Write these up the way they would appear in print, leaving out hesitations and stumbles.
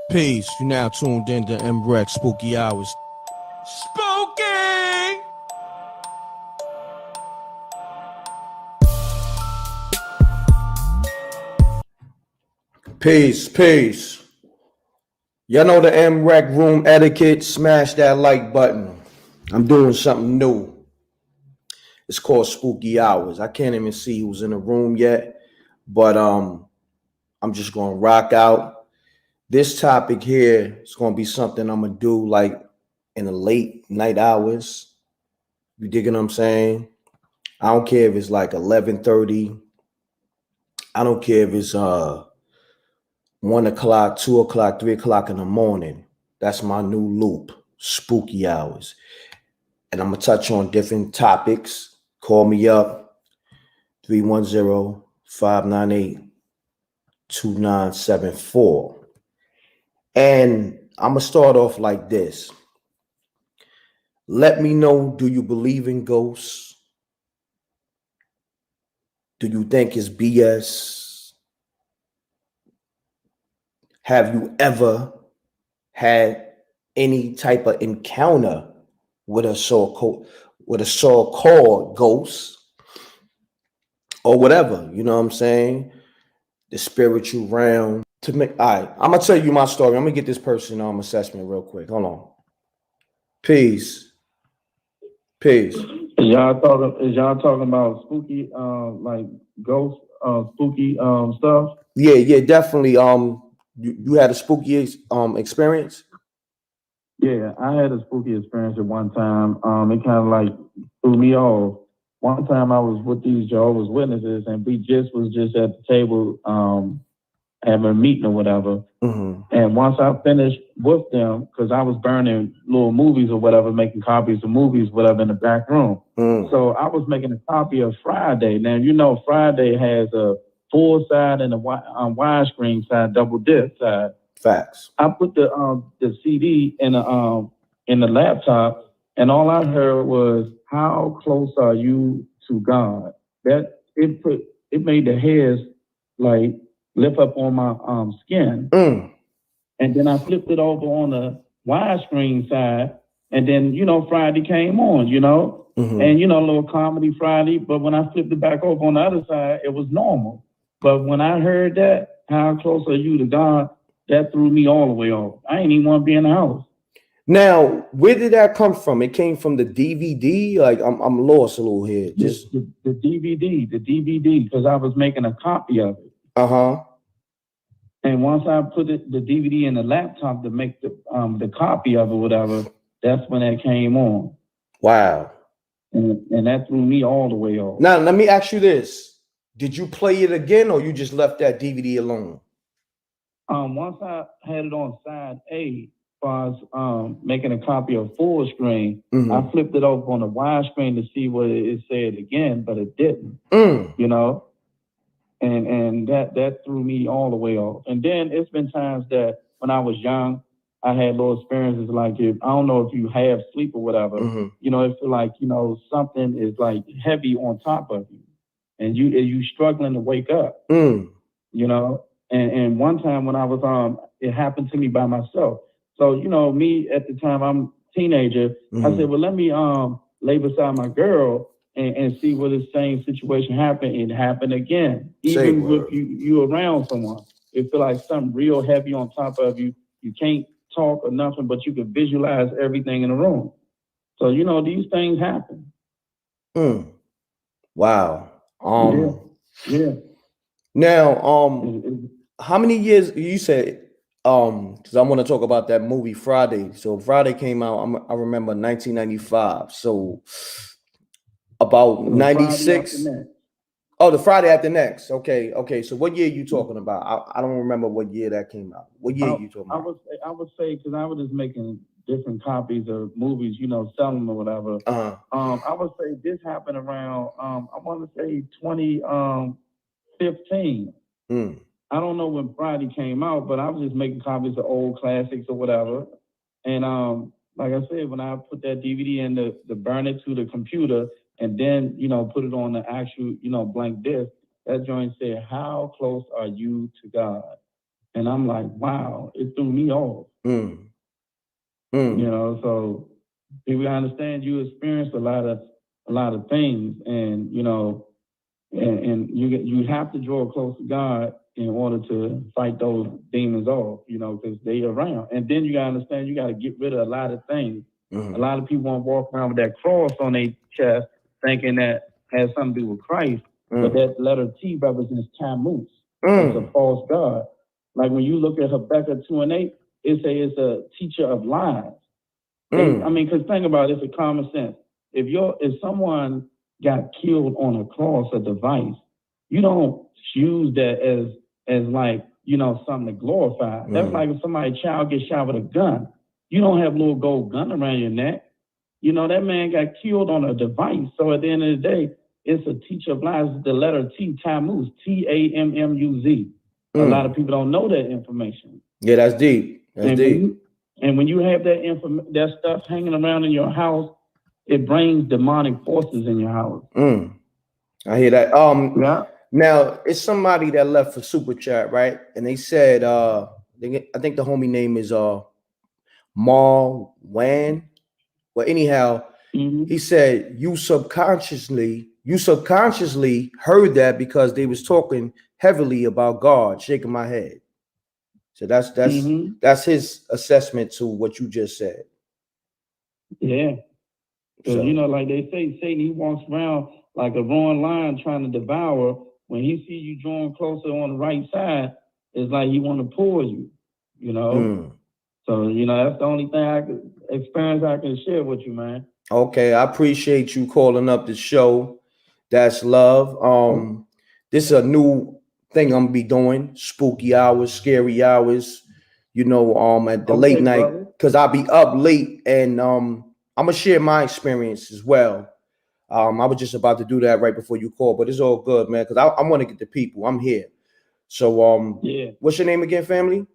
Peace. You now tuned in to M.Reck Spooky Hours. Spooky! Peace. Y'all know the M.Reck room etiquette. Smash that like button. I'm doing something new. It's called Spooky Hours. I can't even see who's in the room yet, but I'm just gonna rock out. This topic here is gonna be something I'm gonna do like in the late night hours. You digging what I'm saying? I don't care if it's like 11:30. I don't care if it's 1 o'clock, 2 o'clock, 3 o'clock in the morning. That's my new loop, Spooky Hours. And I'm gonna touch on different topics. Call me up, 310-598-2974. And I'm gonna start off like this. Let me know, do you believe in ghosts? Do you think it's BS? Have you ever had any type of encounter with a so-called ghost or whatever? You know what I'm saying? The spiritual realm. To me, all right, I'm gonna tell you my story. I'm gonna get this person assessment real quick. Hold on. Peace. Is y'all talking about spooky like ghost spooky stuff? Yeah, definitely. You had a spooky experience? Yeah, I had a spooky experience at one time. It kind of like threw me off. One time I was with these Jehovah's Witnesses, and we was just at the table having a meeting or whatever. Mm-hmm. And once I finished with them, because I was burning little movies or whatever, making copies of movies, whatever, in the back room. Mm. So I was making a copy of Friday. Now, you know, Friday has a full side and a widescreen side, double disc side. Facts. I put the CD in the laptop, and all I heard was, "How close are you to God?" That it made the hairs like lift up on my skin. Mm. And then I flipped it over on the widescreen side, and then Friday came on, Mm-hmm. and a little comedy Friday. But when I flipped it back over on the other side, it was normal. But when I heard that, "How close are you to God?" that threw me all the way off. I ain't even want to be in the house. Now, where did that come from? It came from the DVD. Like I'm lost a little here. Just the DVD, because I was making a copy of it. Uh-huh. And once I put the DVD in the laptop to make the copy of it, whatever, that's when that came on. Wow. And that threw me all the way off. Now, let me ask you this. Did you play it again, or you just left that DVD alone? Once I had it on side A, as far as making a copy of full screen, mm-hmm. I flipped it over on the widescreen to see what it said again, but it didn't. And that threw me all the way off. And then it's been times that when I was young, I had little experiences like, I don't know if you have sleep or whatever, mm-hmm. It feel like, something is like heavy on top of you, and you struggling to wake up, And one time when I was, it happened to me by myself. So, me at the time, I'm a teenager, mm-hmm. I said, well, let me lay beside my girl and see where the same situation happened. It happened again. Even with you around someone, it feel like something real heavy on top of you. You can't talk or nothing, but you can visualize everything in the room. So, these things happen. Wow. Yeah. Now, how many years you said? Because I want to talk about that movie Friday. So Friday came out. I remember 1995. So about 96. Oh, the Friday after next. Okay. So what year are you talking about? I don't remember what year that came out. What year are you talking about? I would say, because I was just making different copies of movies, selling them or whatever. Uh-huh. I would say this happened around, I want to say 2015. I don't know when Friday came out, but I was just making copies of old classics or whatever. And like I said, when I put that DVD in to burn it to the computer and then, put it on the actual, blank disc, that joint said, "How close are you to God?" And I'm like, wow, it threw me off. Mm. You know, so people understand you experienced a lot of things, and you know, and you have to draw close to God in order to fight those demons off, you know, because they around. And then you gotta understand you gotta get rid of a lot of things. A lot of people want to walk around with that cross on their chest, thinking that has something to do with Christ, but that letter T represents Tammuz. It's a false god. Like when you look at Habakkuk 2:8, it says it's a teacher of lies. I mean, because think about it, it's a common sense. If someone got killed on a cross, a device, you don't use that as like, you know, something to glorify. That's like if somebody's child gets shot with a gun. You don't have a little gold gun around your neck. You know, that man got killed on a device. So at the end of the day, it's a teacher of lies, the letter T, Tammuz, Tammuz. A lot of people don't know that information. Yeah, that's deep. That's deep. When you have that stuff hanging around in your house, it brings demonic forces in your house. I hear that. Yeah. Now it's somebody that left for super chat, right? And they said, I think the homie name is Mar Wan. Well, anyhow, he said you subconsciously heard that because they was talking heavily about God. Shaking my head. So that's his assessment to what you just said. Yeah. Because, you know, like they say, Satan, he walks around like a roaring lion trying to devour. When he see you drawing closer on the right side, it's like he want to pull you, you know? So, you know, that's the only thing I can share with you, man. Okay, I appreciate you calling up the show. That's love. This is a new thing I'm gonna be doing. Spooky hours, scary hours, you know, at the late night. Because I'll be up late and I'm gonna share my experience as well. I was just about to do that right before you called, but it's all good, man, because I want to get the people. I'm here. So yeah. What's your name again, family?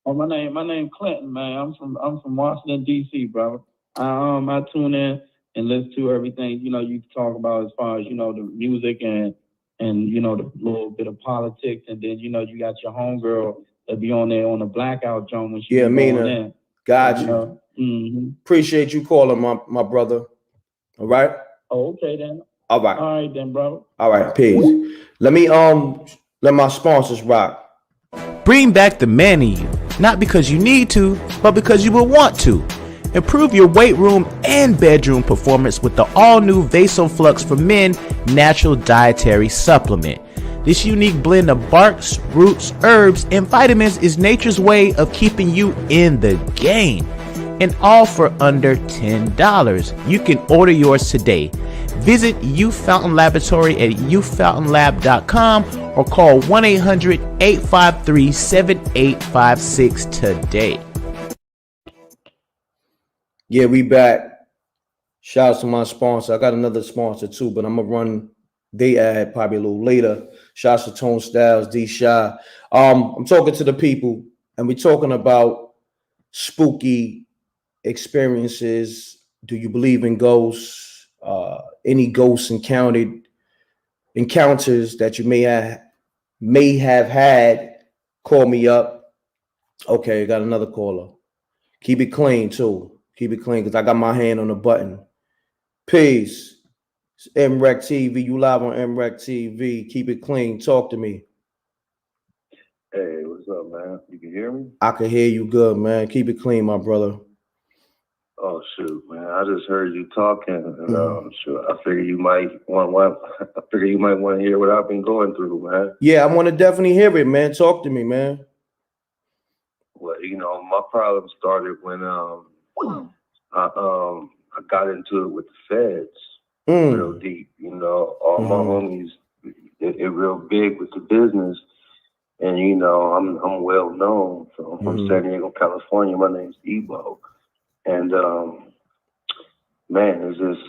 Oh, my name Clinton, man. I'm from Washington, D.C., brother. I tune in and listen to everything, you know, you talk about as far as, you know, the music and you know, the little bit of politics, and then, you know, you got your homegirl that be on there on the blackout joint when she be going in. Got you. Appreciate you calling, my brother. All right. Oh, okay then. All right. All right then, bro. All right, peace. Let me let my sponsors rock. Bring back the man in you, not because you need to, but because you will want to. Improve your weight room and bedroom performance with the all-new VasoFlux for Men natural dietary supplement. This unique blend of barks, roots, herbs, and vitamins is nature's way of keeping you in the game. And all for under $10. You can order yours today. Visit Youth Fountain Laboratory at youthfountainlab.com or call 1-800-853-7856 today. Yeah, we back. Shout out to my sponsor. I got another sponsor too, but I'm gonna run they ad probably a little later. Shout out to Tone Styles, D Shy. I'm talking to the people, and we're talking about spooky experiences. Do you believe in ghosts? Any ghosts encounters that you may have had? Call me up. Okay, got another caller. Keep it clean too. Keep it clean because I got my hand on the button. Peace. It's MRecktv. You live on MRecktv. Keep it clean. Talk to me. Hey, what's up, man? You can hear me? I can hear you good, man. Keep it clean, my brother. Oh shoot, man! I just heard you talking, and sure, I figure you might want. I figure you might want to hear what I've been going through, man. Yeah, I want to definitely hear it, man. Talk to me, man. Well, you know, my problem started when I got into it with the feds real deep. You know, all my homies, it real big with the business, and you know, I'm well known. So I'm from San Diego, California. My name's Ebo. And man, it's just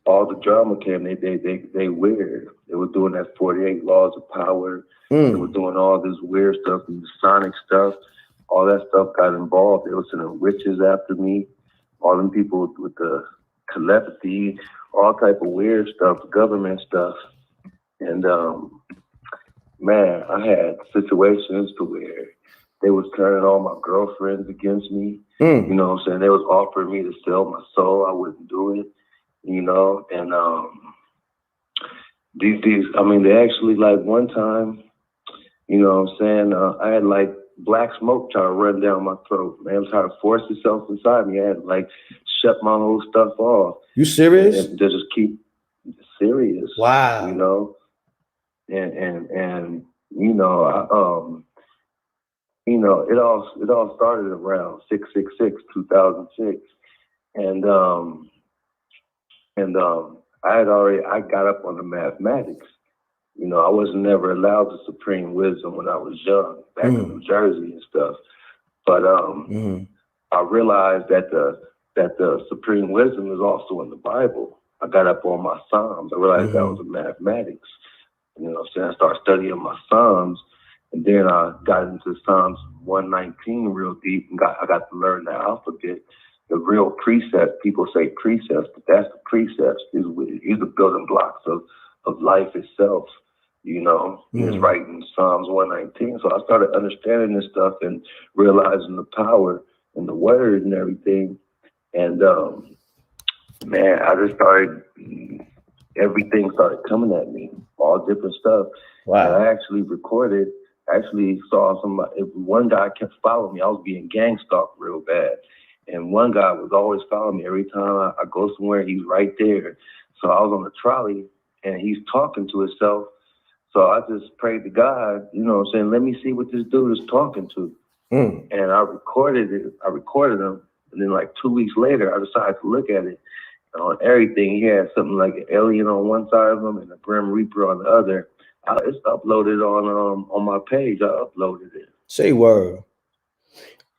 all the drama came. They weird. They were doing that 48 laws of power. They were doing all this weird stuff, and sonic stuff. All that stuff got involved. They were sending witches after me. All them people with the telepathy, all type of weird stuff, government stuff. And man, I had situations to where they was turning all my girlfriends against me. You know what I'm saying? They was offering me to sell my soul. I wouldn't do it, you know? And I mean, they actually, like, one time, you know what I'm saying, I had, like, black smoke trying to run down my throat. Man, it was trying to force itself inside me. I had to, like, shut my whole stuff off. You serious? And just keep serious. Wow. You know? And you know, you know, it all started around 6/66/2006, and I got up on the mathematics. You know, I was never allowed the supreme wisdom when I was young, back in New Jersey and stuff. But I realized that the supreme wisdom is also in the Bible. I got up on my Psalms. I realized that was the mathematics. You know what I'm saying? I started studying my Psalms, and then I got into Psalms 119 real deep, and I got to learn the alphabet. The real precepts, people say precepts, but that's the precepts. These are the building blocks of life itself. You know, it's right in Psalms 119. So I started understanding this stuff and realizing the power and the word and everything. And man, I just started, everything started coming at me, all different stuff. Wow. And I actually saw somebody, one guy kept following me. I was being gang stalked real bad. And one guy was always following me. Every time I go somewhere, he's right there. So I was on the trolley and he's talking to himself. So I just prayed to God, you know what I'm saying, let me see what this dude is talking to. And I recorded it. I recorded him. And then like 2 weeks later, I decided to look at it. And on everything, he had something like an alien on one side of him and a Grim Reaper on the other. It's uploaded on my page. I uploaded it. Say word.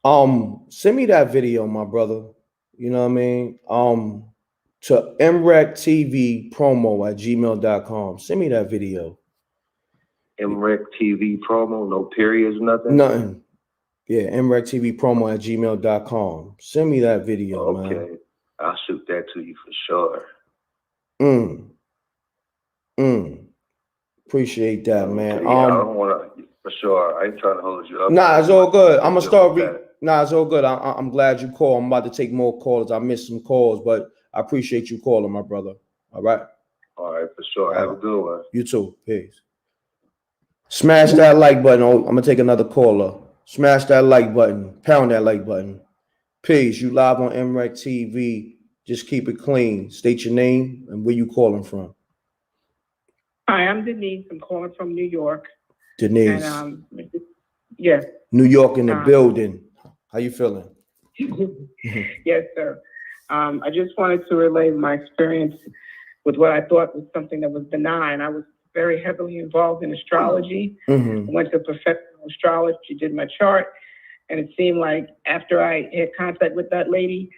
Send me that video, my brother. You know what I mean? To MRecktv promo@gmail.com. Send me that video. MRecktv promo, no periods, nothing? Nothing. Yeah, MRecktv promo@gmail.com. Send me that video, man. Okay. I'll shoot that to you for sure. Appreciate that, man. Yeah, I don't want to, for sure. I ain't trying to hold you up. Nah, it's all good. I'm gonna start. Nah, it's all good. I'm glad you called. I'm about to take more calls. I missed some calls, but I appreciate you calling, my brother. All right. All right, for sure. Have a good one. You too. Peace. Smash that like button. Oh, I'm gonna take another caller. Smash that like button. Pound that like button. Peace. You live on MRecktv. Just keep it clean. State your name and where you calling from. Hi, I'm Denise. I'm calling from New York. Denise. And yes. New York in the building. How you feeling? Yes, sir. I just wanted to relay my experience with what I thought was something that was benign. I was very heavily involved in astrology. I went to professional astrology, did my chart, and it seemed like after I had contact with that lady,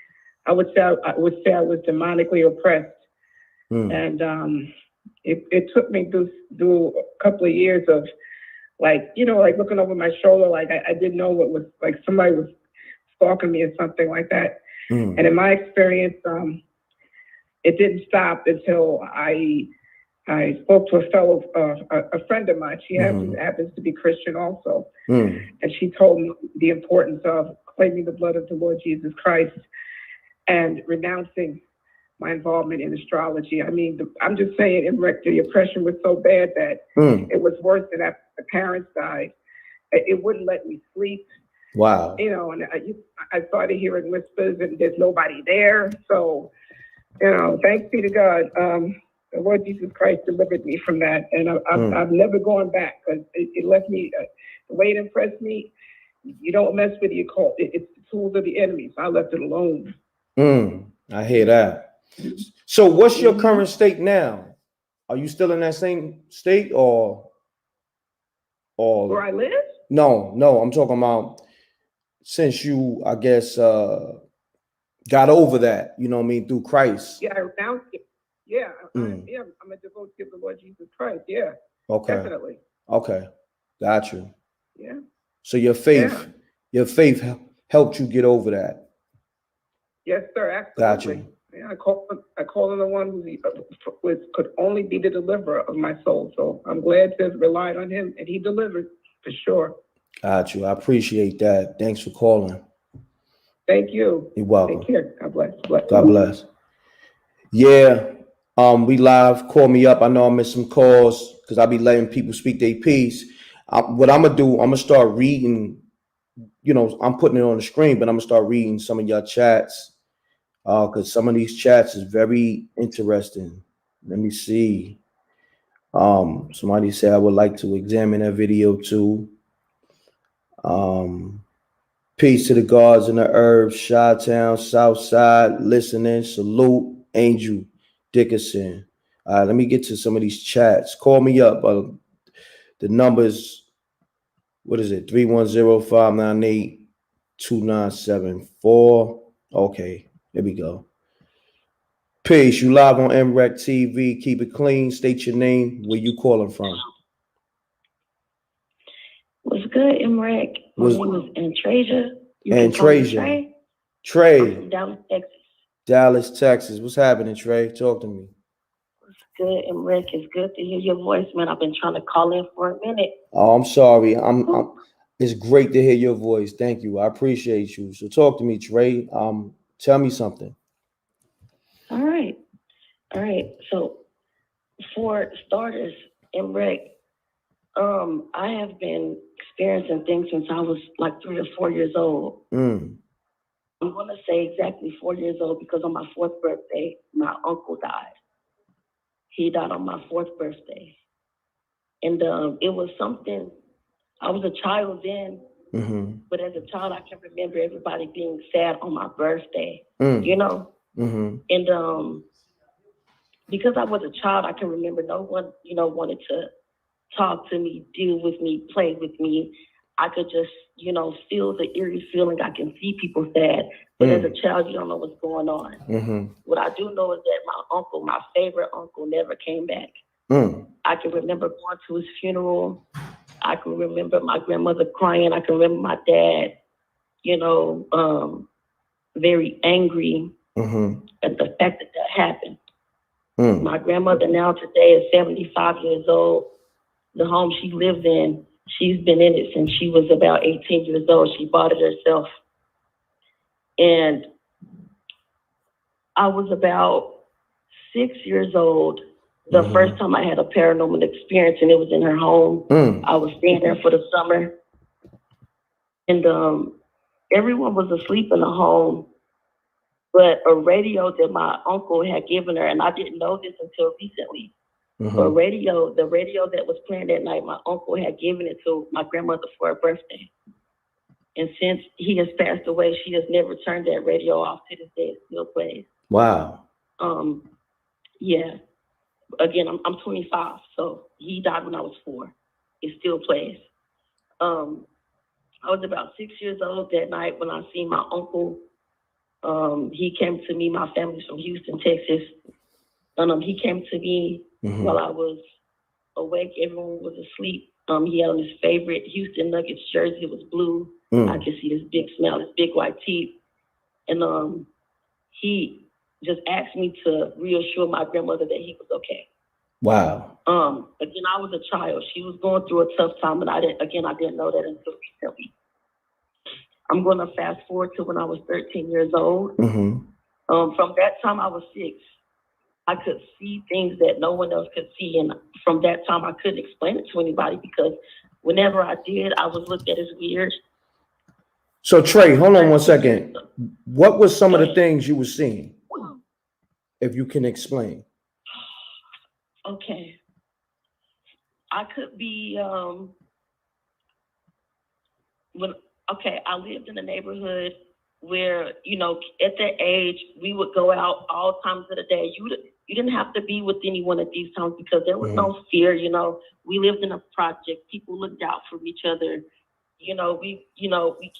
I would say I was demonically oppressed. And it took me through a couple of years of like, you know, like looking over my shoulder, like I didn't know what was, like somebody was stalking me or something like that. And in my experience, it didn't stop until I spoke to a friend of mine. She happens to be Christian also. And she told me the importance of claiming the blood of the Lord Jesus Christ and renouncing my involvement in astrology. I mean, I'm just saying, the oppression was so bad that it was worse than after my parents died. It wouldn't let me sleep. Wow. You know, and I started hearing whispers and there's nobody there. So, you know, thanks be to God, the Lord Jesus Christ delivered me from that. And I've never gone back because it left me, the way it impressed me, you don't mess with your cult. It's the tools of the enemy. So I left it alone. I hear that. So what's your current state now? Are you still in that same state or where I live? No, I'm talking about since you, I guess, got over that, you know what I mean, through Christ. Yeah, I renounced it. Yeah, I'm a devotee of the Lord Jesus Christ. Yeah. Okay. Definitely. Okay. Got you. Yeah. So your faith helped you get over that. Yes, sir. Absolutely. Got you. Yeah, I call on the one who could only be the deliverer of my soul. So I'm glad to have relied on him, and he delivered for sure. Got you. I appreciate that. Thanks for calling. Thank you. You're welcome. Take care. God bless. God bless. Yeah. We live. Call me up. I know I missed some calls because I be letting people speak their piece. What I'm gonna do, I'm gonna start reading. You know, I'm putting it on the screen, but I'm gonna start reading some of your chats. Because some of these chats is very interesting. Let me see. Somebody said I would like to examine that video too. Peace to the gods and the herbs, Chi-Town, Southside, listening, salute, Angel Dickinson. All right, let me get to some of these chats. Call me up. The numbers, what is it? 310-598-2974. Okay, here we go. Peace, you live on MRecktv. Keep it clean. State your name. Where you calling from? What's good, M.Reck? My name is Antrasia. Antrasia. Trey. I'm from Dallas, Texas. Dallas, Texas. What's happening, Trey? Talk to me. What's good, M.Reck? It's good to hear your voice, man. I've been trying to call in for a minute. Oh, I'm sorry. It's great to hear your voice. Thank you. I appreciate you. So talk to me, Trey. Tell me something. All right. So for starters, M.Reck, I have been experiencing things since I was like 3 or 4 years old. I'm going to say exactly 4 years old because on my 4th birthday, my uncle died. He died on my 4th birthday. And it was something, I was a child then, but as a child, I can remember everybody being sad on my birthday, you know? And because I was a child, I can remember no one, wanted to talk to me, deal with me, play with me. I could just, feel the eerie feeling. I can see people sad, but as a child, you don't know what's going on. What I do know is that my uncle, my favorite uncle, never came back. I can remember going to his funeral. I can remember my grandmother crying. I can remember my dad, very angry at the fact that happened. My grandmother now today is 75 years old. The home she lives in, she's been in it since she was about 18 years old. She bought it herself. And I was about 6 years old the first time I had a paranormal experience, and it was in her home. I was staying there for the summer. And everyone was asleep in the home, but a radio that my uncle had given her, and I didn't know this until recently, the radio that was playing that night, my uncle had given it to my grandmother for her birthday. And since he has passed away, she has never turned that radio off. To this day, it still plays. Wow. Yeah. Again, I'm 25, so he died when I was 4. It still plays. I was about 6 years old that night when I seen my uncle. He came to me. My family's from Houston, Texas. He came to me while I was awake. Everyone was asleep. He had on his favorite Houston Nuggets jersey. It was blue. I could see this big smile, his big white teeth. And he just asked me to reassure my grandmother that he was okay. Wow. Again, I was a child. She was going through a tough time, and I didn't know that until recently. I'm going to fast forward to when I was 13 years old. From that time I was 6. I could see things that no one else could see. And from that time, I couldn't explain it to anybody because whenever I did, I was looked at as weird. So Trey, hold on one second. What was some of the things you were seeing? If you can explain. Okay. I could be, I lived in a neighborhood where, at that age, we would go out all times of the day. You didn't have to be with anyone at these times because there was no fear, We lived in a project. People looked out for each other. We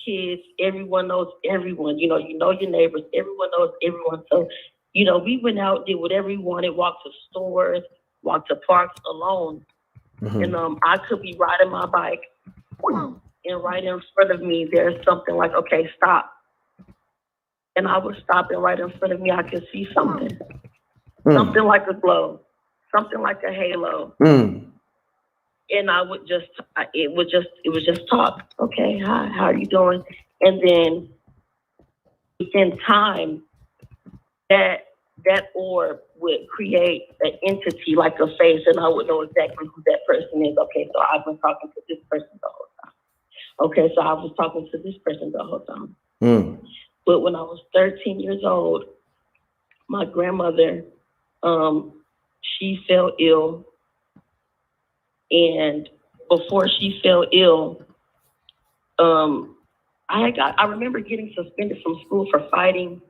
kids, everyone knows everyone. You know your neighbors. Everyone knows everyone. So, we went out, did whatever we wanted, walked to stores, walked to parks alone. And I could be riding my bike and right in front of me, there's something like, okay, stop. and I was stopping right in front of me. I could see something, something like a glow, something like a halo. And I would just, it was just talk. Okay, hi, how are you doing? And then within time, that orb would create an entity like a face, and I would know exactly who that person is. Okay, so I've been talking to this person the whole time. Okay, so I was talking to this person the whole time. But when I was 13 years old, my grandmother, she fell ill. And before she fell ill, I remember getting suspended from school for fighting.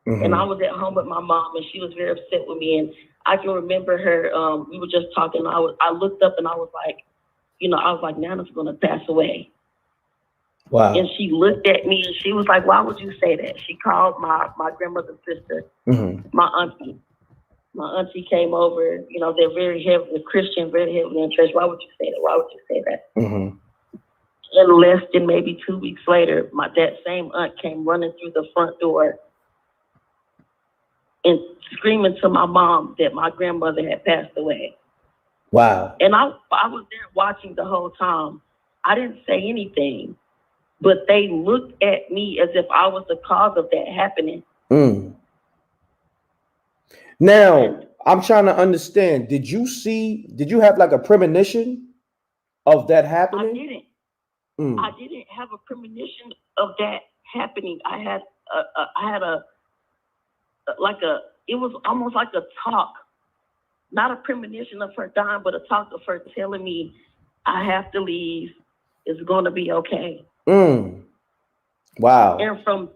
And I was at home with my mom, and she was very upset with me. And I can remember her, we were just talking. I looked up and I was like, Nana's going to pass away. Wow. And she looked at me and she was like, why would you say that? She called my grandmother's sister, my auntie. My auntie came over, they're very heavily Christian, very heavily in church. Why would you say that? Why would you say that? And less than maybe 2 weeks later, that same aunt came running through the front door and screaming to my mom that my grandmother had passed away. Wow. And I was there watching the whole time. I didn't say anything, but they looked at me as if I was the cause of that happening. Now, I'm trying to understand, did you have like a premonition of that happening? I didn't have a premonition of that happening. I had it was almost like a talk, not a premonition of her dying, but a talk of her telling me, I have to leave. It's going to be okay. Wow. And from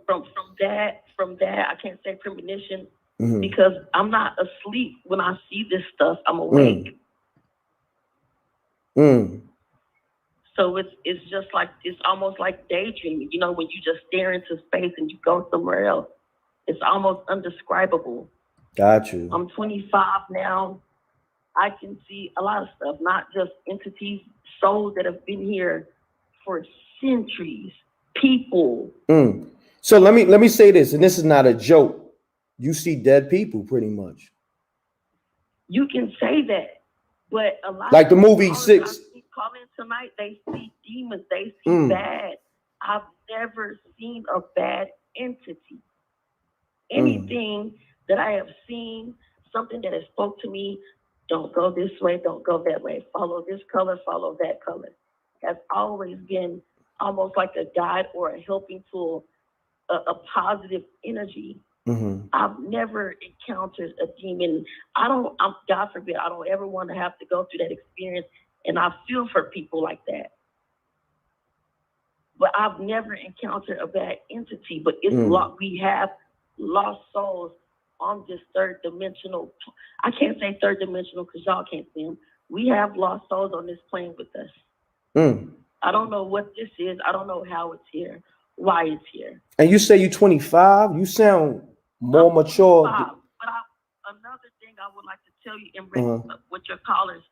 that, I can't say premonition because I'm not asleep when I see this stuff. I'm awake. So it's just like, it's almost like daydreaming, when you just stare into space and you go somewhere else. It's almost undescribable. Got you. I'm 25 now. I can see a lot of stuff, not just entities, souls that have been here for centuries, people. So let me say this, and this is not a joke. You see dead people pretty much. You can say that, but a lot like the movie Six. Calling tonight, they see demons, they see bad. I've never seen a bad entity. Anything that I have seen, something that has spoke to me, don't go this way, don't go that way, follow this color, follow that color, has always been almost like a guide or a helping tool, a positive energy. I've never encountered a demon. God forbid, I don't ever want to have to go through that experience, and I feel for people like that. But I've never encountered a bad entity, but it's we have lost souls on this third dimensional. I can't say third dimensional because y'all can't see them. We have lost souls on this plane with us. I don't know what this is. I don't know how it's here, why it's here. And you say you're 25? You sound more mature. But another thing I would like to tell you, M.Reck, with your callers,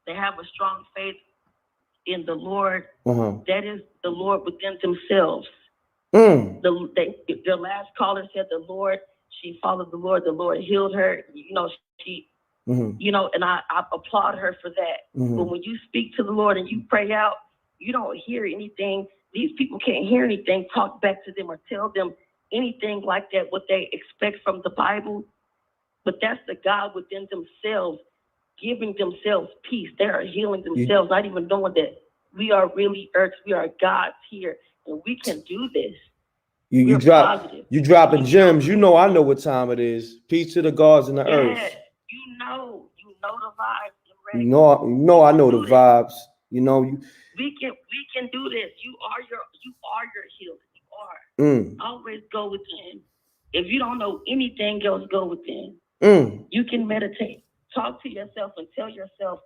they have a strong faith in the Lord. That is the Lord within themselves. The last caller said the Lord, she followed the Lord healed her, and I applaud her for that. But when you speak to the Lord and you pray out, you don't hear anything. These people can't hear anything, talk back to them or tell them anything like that, what they expect from the Bible. But that's the God within themselves, giving themselves peace. They are healing themselves, not even knowing that we are really earth, we are gods here. And we can do this. You dropping gems. I know what time it is. Peace to the gods and the earth. You know the vibes. I know the vibes. We can do this. You are your healer. You are. Always go within. If you don't know anything else, go within. You can meditate. Talk to yourself and tell yourself,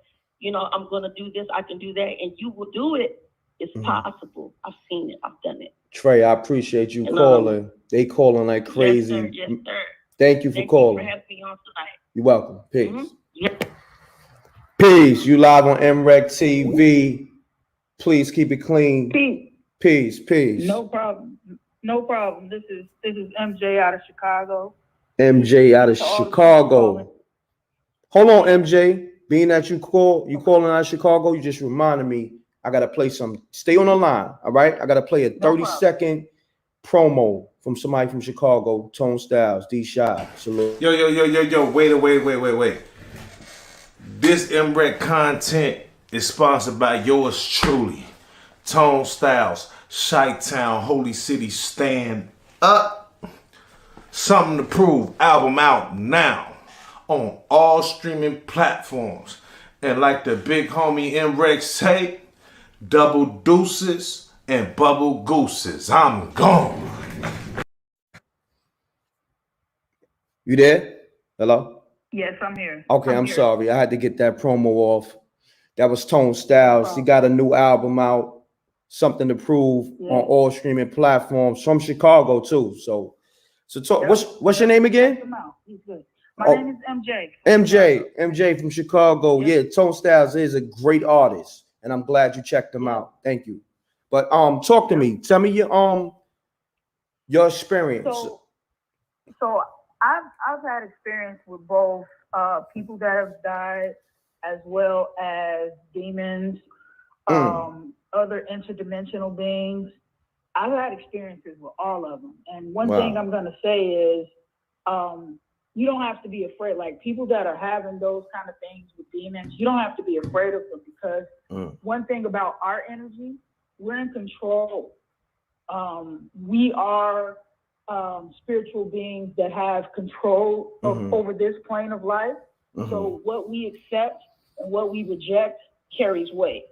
I'm gonna do this, I can do that, and you will do it. It's possible. I've seen it. I've done it. Trey, I appreciate you calling. They calling like crazy. Yes, sir. Thank you for calling. Thank you for having me on tonight. You're welcome. Peace. Peace. You live on MRecktv. Please keep it clean. Peace. Peace. No problem. No problem. This is MJ out of Chicago. MJ out of Chicago. Hold on, MJ. Being that you calling out of Chicago, you just reminded me I gotta play some. Stay on the line, all right? I gotta play a 30-second promo from somebody from Chicago, Tone Styles, D Shy. Salute. Yo, wait. This M.Reck content is sponsored by yours truly, Tone Styles, Chi-Town, Holy City, Stand Up. Something to Prove album out now on all streaming platforms. And like the big homie M.Reck say, double deuces and bubble gooses. I'm gone. You there? Hello? Yes, I'm here. Okay, I'm sorry. I had to get that promo off. That was Tone Styles. He got a new album out, Something to Prove, on all streaming platforms, from Chicago too. So talk, what's your name again? He's good. My name is MJ. MJ from Chicago. Yeah, Tone Styles is a great artist, and I'm glad you checked him out. Thank you. But talk to me. Tell me your experience. So I've had experience with both people that have died as well as demons, other interdimensional beings. I've had experiences with all of them. And one thing I'm going to say is you don't have to be afraid. Like people that are having those kind of things with demons, you don't have to be afraid of them because one thing about our energy, we're in control. We are spiritual beings that have control over this plane of life. So what we accept and what we reject carries weight.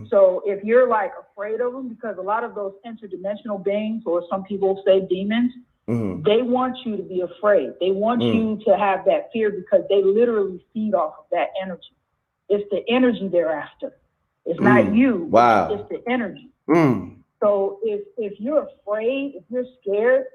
So if you're like afraid of them, because a lot of those interdimensional beings, or some people say demons, they want you to be afraid. They want you to have that fear because they literally feed off of that energy. It's the energy they're after. It's not you. Wow. It's the energy. So if you're afraid, if you're scared,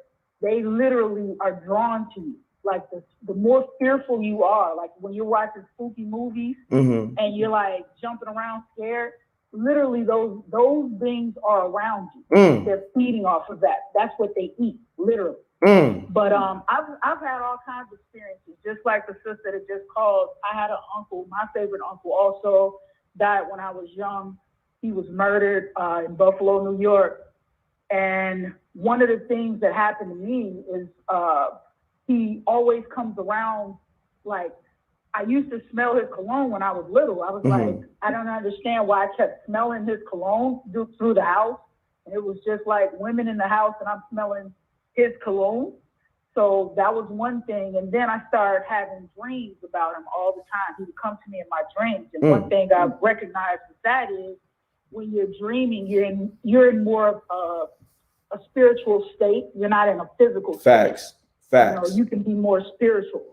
they literally are drawn to you. Like the more fearful you are, like when you're watching spooky movies and you're like jumping around scared, literally those beings are around you. They're feeding off of that. That's what they eat, literally. But I've had all kinds of experiences, just like the sister that just called. I had an uncle, my favorite uncle, also died when I was young. He was murdered in Buffalo, New York. And one of the things that happened to me is he always comes around, like, I used to smell his cologne when I was little. I was like, I don't understand why I kept smelling his cologne through the house. And it was just like women in the house and I'm smelling his cologne. So that was one thing. And then I started having dreams about him all the time. He would come to me in my dreams. And one thing I've recognized with that is when you're dreaming, you're in more of a spiritual state. You're not in a physical state. Facts. You can be more spiritual.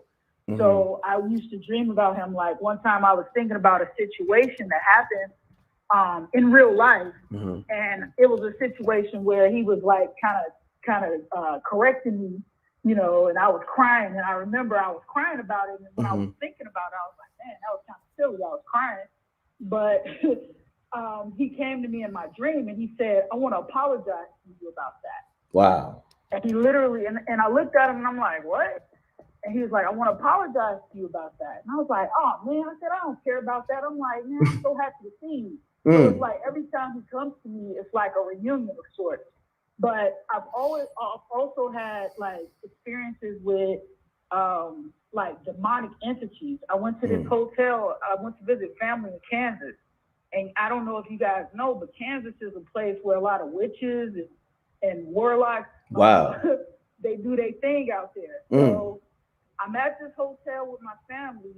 So I used to dream about him. Like one time I was thinking about a situation that happened in real life. And it was a situation where he was like kind of correcting me, and I was crying. And I remember I was crying about it. And when I was thinking about it, I was like, man, that was kind of silly. I was crying. But he came to me in my dream and he said, I want to apologize to you about that. Wow. And he literally, and I looked at him and I'm like, what? And he was like, I want to apologize to you about that. And I was like, oh man, I said, I don't care about that. I'm like, man, I'm so happy to see you. So it's like every time he comes to me, it's like a reunion of sorts. But I've also had like experiences with like demonic entities. I went to this hotel, I went to visit family in Kansas. And I don't know if you guys know, but Kansas is a place where a lot of witches and warlocks, they do their thing out there. So I'm at this hotel with my family,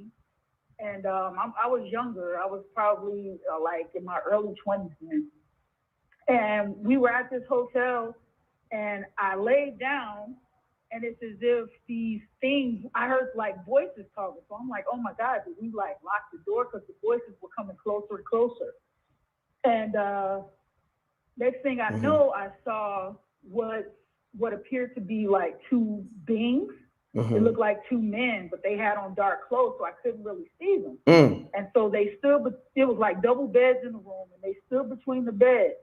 and I was younger. I was probably like in my early 20s then. And we were at this hotel, and I laid down, and it's as if these things, I heard like voices talking. So I'm like, oh my God, did we like lock the door? Because the voices were coming closer and closer. And next thing I know, I saw what appeared to be like two beings. It looked like two men, but they had on dark clothes, so I couldn't really see them. And so they stood, but it was like double beds in the room, and they stood between the beds.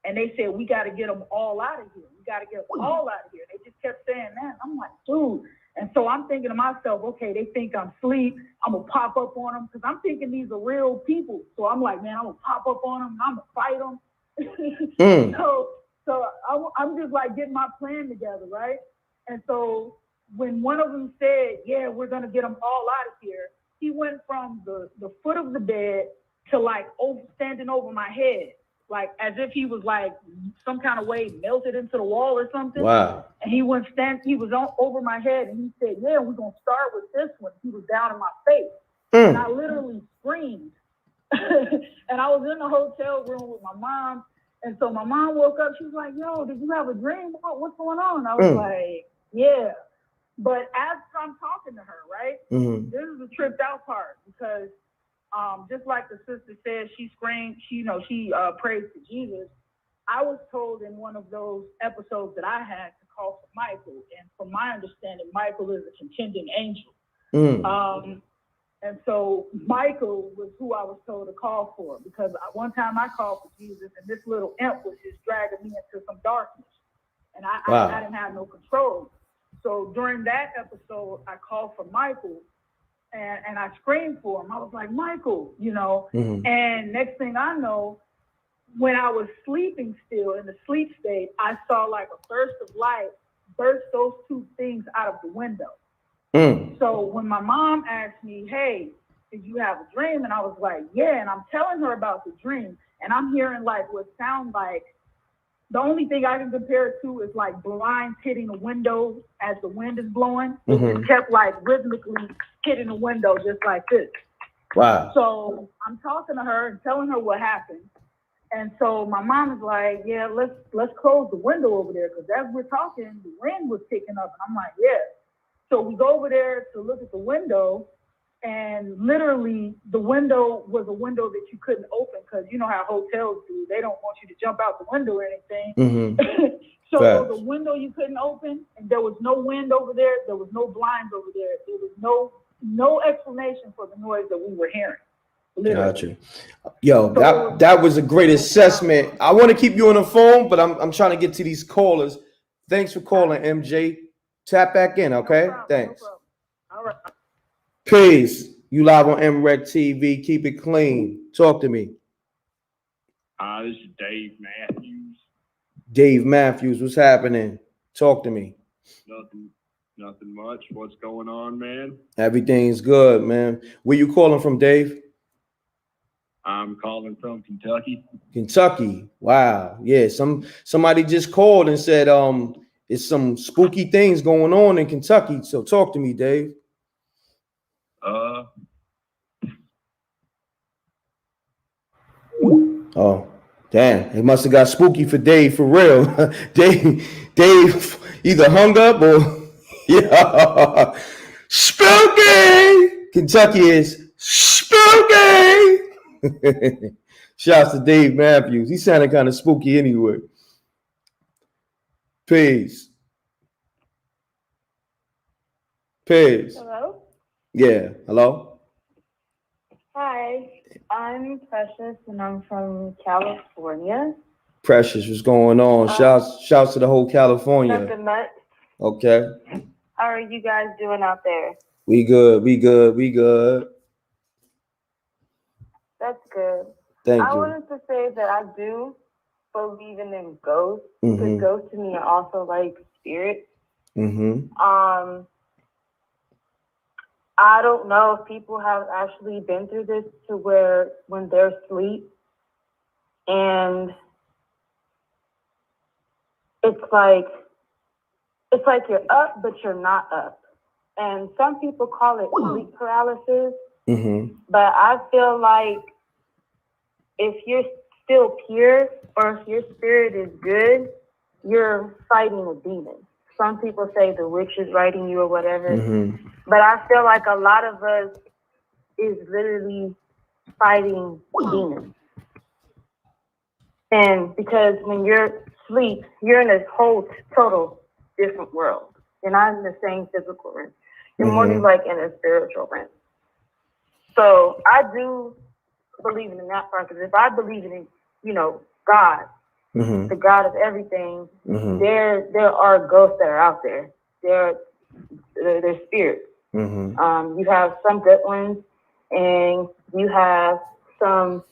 And they said, we got to get them all out of here. We got to get them all out of here. They just kept saying that. I'm like, dude. And so I'm thinking to myself, okay, they think I'm asleep. I'm going to pop up on them because I'm thinking these are real people. So I'm like, man, I'm going to pop up on them and I'm going to fight them. So I'm just like getting my plan together, right? And so when one of them said, yeah, we're going to get them all out of here, he went from the foot of the bed to like standing over my head. Like as if he was like some kind of way melted into the wall or something. Wow. And he was over my head and he said, yeah, we're going to start with this one. He was down in my face. And I literally screamed. And I was in the hotel room with my mom. And so my mom woke up. She was like, yo, did you have a dream? What's going on? I was like, yeah. But as I'm talking to her, right, this is the tripped out part because just like the sister said, she screamed, she prayed to Jesus. I was told in one of those episodes that I had to call for Michael. And from my understanding, Michael is a contending angel. And so Michael was who I was told to call for because one time I called for Jesus and this little imp was just dragging me into some darkness. And I didn't have no control. So during that episode, I called for Michael. And I screamed for him. I was like, Michael, and next thing I know, when I was sleeping still in the sleep state, I saw like a burst of light burst those two things out of the window. So when my mom asked me, hey, did you have a dream? And I was like, yeah. And I'm telling her about the dream. And I'm hearing like what sounds like, the only thing I can compare it to is like blinds hitting the window as the wind is blowing. It just kept like rhythmically hitting the window just like this. Wow. So I'm talking to her and telling her what happened. And so my mom is like, yeah, let's close the window over there. Because as we're talking, the wind was picking up. And I'm like, yeah. So we go over there to look at the window. And literally the window was a window that you couldn't open because you know how hotels do. They don't want you to jump out the window or anything. So the window you couldn't open and there was no wind over there. There was no blinds over there. There was no explanation for the noise that we were hearing. Literally. Gotcha. Yo, that was a great assessment. I want to keep you on the phone, but I'm trying to get to these callers. Thanks for calling, MJ. Tap back in, okay? No problem, thanks. No all right. Peace. You live on MRecktv. Keep it clean. Talk to me. This is Dave Matthews. Dave Matthews, what's happening? Talk to me. Nothing much. What's going on, man? Everything's good, man. Where you calling from, Dave? I'm calling from Kentucky. Kentucky. Wow. Yeah. Somebody just called and said it's some spooky things going on in Kentucky. So talk to me, Dave. Oh, damn. It must have got spooky for Dave for real. Dave either hung up or yeah. Spooky. Kentucky is spooky. Shouts to Dave Matthews. He sounded kind of spooky anyway. Peace. Hello? Yeah. Hello? Hi. I'm Precious and I'm from California. Precious, what's going on? Shouts to the whole California. Nothing much. Okay. How are you guys doing out there? We good. That's good. Thank I you. wanted to say that I do believe in ghosts. Because ghosts to me are also like spirits. I don't know if people have actually been through this to where when they're asleep and it's like you're up, but you're not up. And some people call it sleep paralysis. But I feel like if you're still pure or if your spirit is good, you're fighting a demon. Some people say the witch is writing you or whatever. But I feel like a lot of us is literally fighting demons. And because when you're asleep, you're in a whole total different world. You're not in the same physical realm. You're more like in a spiritual realm. So I do believe in that part, because if I believe in, God, the God of everything, there are ghosts that are out there. They're spirits. You have some good ones, and you have some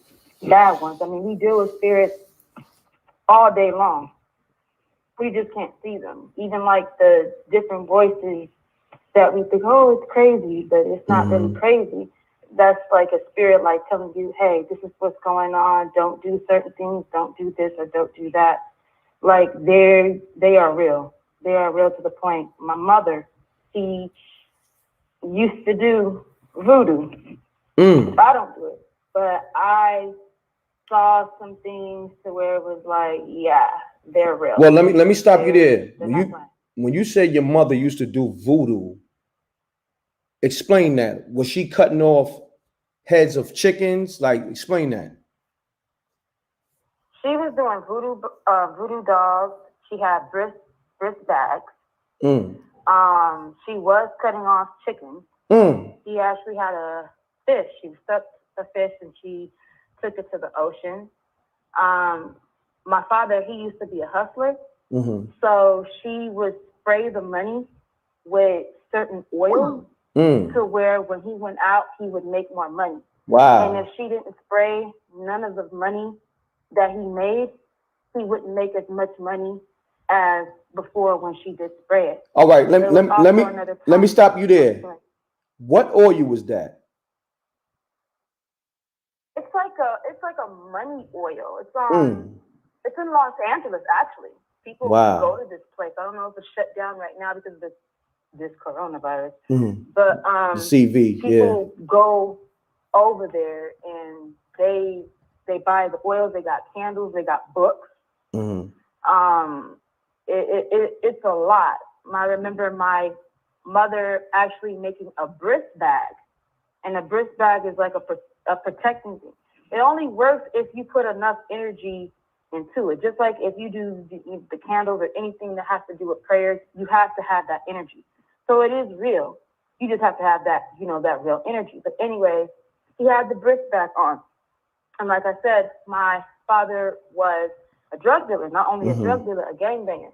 bad ones. I mean, we deal with spirits all day long. We just can't see them. Even like the different voices that we think, oh, it's crazy, but it's not really crazy. That's like a spirit like telling you, hey, this is what's going on. Don't do certain things. Don't do this or don't do that. Like they are real. They are real to the point. My mother, she used to do voodoo. I don't do it, but I saw some things to where it was like, yeah, they're real. Well, let me stop you there. When you say your mother used to do voodoo, explain that. Was she cutting off heads of chickens? Like, explain that. She was doing voodoo dolls. She had wrist bags. She was cutting off chickens. She actually had a fish. She stuck a fish and she took it to the ocean. My father, he used to be a hustler. So she would spray the money with certain oils to where when he went out, he would make more money. Wow. And if she didn't spray none of the money that he made, he wouldn't make as much money as before when she did spray it. All right, let me stop you there. What oil was that? It's like a money oil. It's in Los Angeles actually. People go to this place. I don't know if it's shut down right now because of this coronavirus. But the CV, people go over there and they buy the oils. They got candles. They got books. It's a lot. I remember my mother actually making a bris bag, and a bris bag is like a protecting thing. It only works if you put enough energy into it. Just like if you do the candles or anything that has to do with prayers, you have to have that energy. So it is real. You just have to have that, that real energy. But anyway, he had the bris bag on. And like I said, my father was a drug dealer, not only a drug dealer, a gangbanger.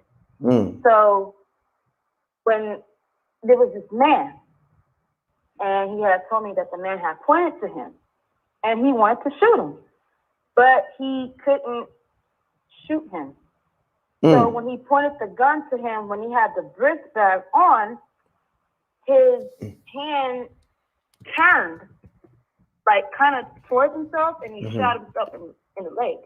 So when there was this man, and he had told me that the man had pointed to him, and he wanted to shoot him, but he couldn't shoot him. So when he pointed the gun to him, when he had the bris bag on, his hand turned, like kind of towards himself, and he shot himself in the leg,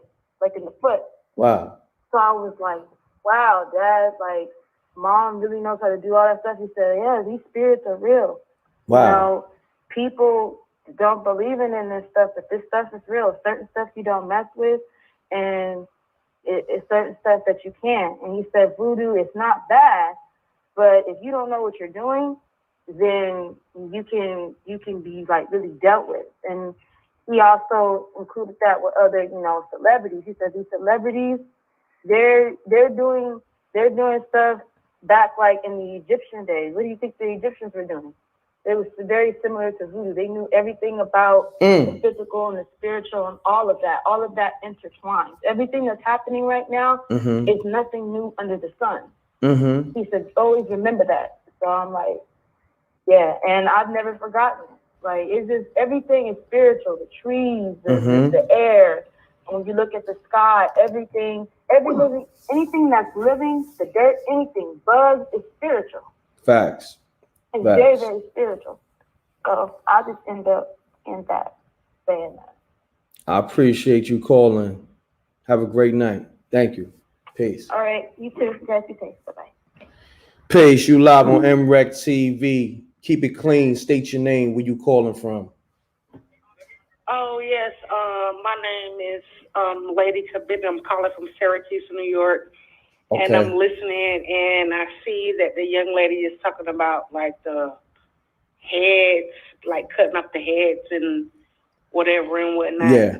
like in the foot. Wow. So I was like, wow, Dad, like, Mom really knows how to do all that stuff. He said, yeah, these spirits are real. Wow. People don't believe in this stuff, but this stuff is real. Certain stuff you don't mess with, and it's certain stuff that you can. And he said, voodoo is not bad, but if you don't know what you're doing, then you can be like really dealt with. And he also included that with other, celebrities. He said these celebrities, they're doing stuff back like in the Egyptian days. What do you think the Egyptians were doing? It was very similar to voodoo. They knew everything about the physical and the spiritual and all of that intertwined. Everything that's happening right now is nothing new under the sun. He said, always remember that. So I'm like, yeah, and I've never forgotten it. Like, it's just, everything is spiritual. The trees, the air. And when you look at the sky, everything, anything that's living, the dirt, anything, bugs, is spiritual. Facts. It's very, very spiritual. So I just end up in that, saying that. I appreciate you calling. Have a great night. Thank you. Peace. All right, you too. Guys, be safe. Bye-bye. Peace. You live on MRecktv. Keep it clean. State your name. Where you calling from? Oh, yes. My name is Lady Kabib. I'm calling from Syracuse, New York. Okay. And I'm listening, and I see that the young lady is talking about, like, the heads, like cutting up the heads and whatever and whatnot. Yeah.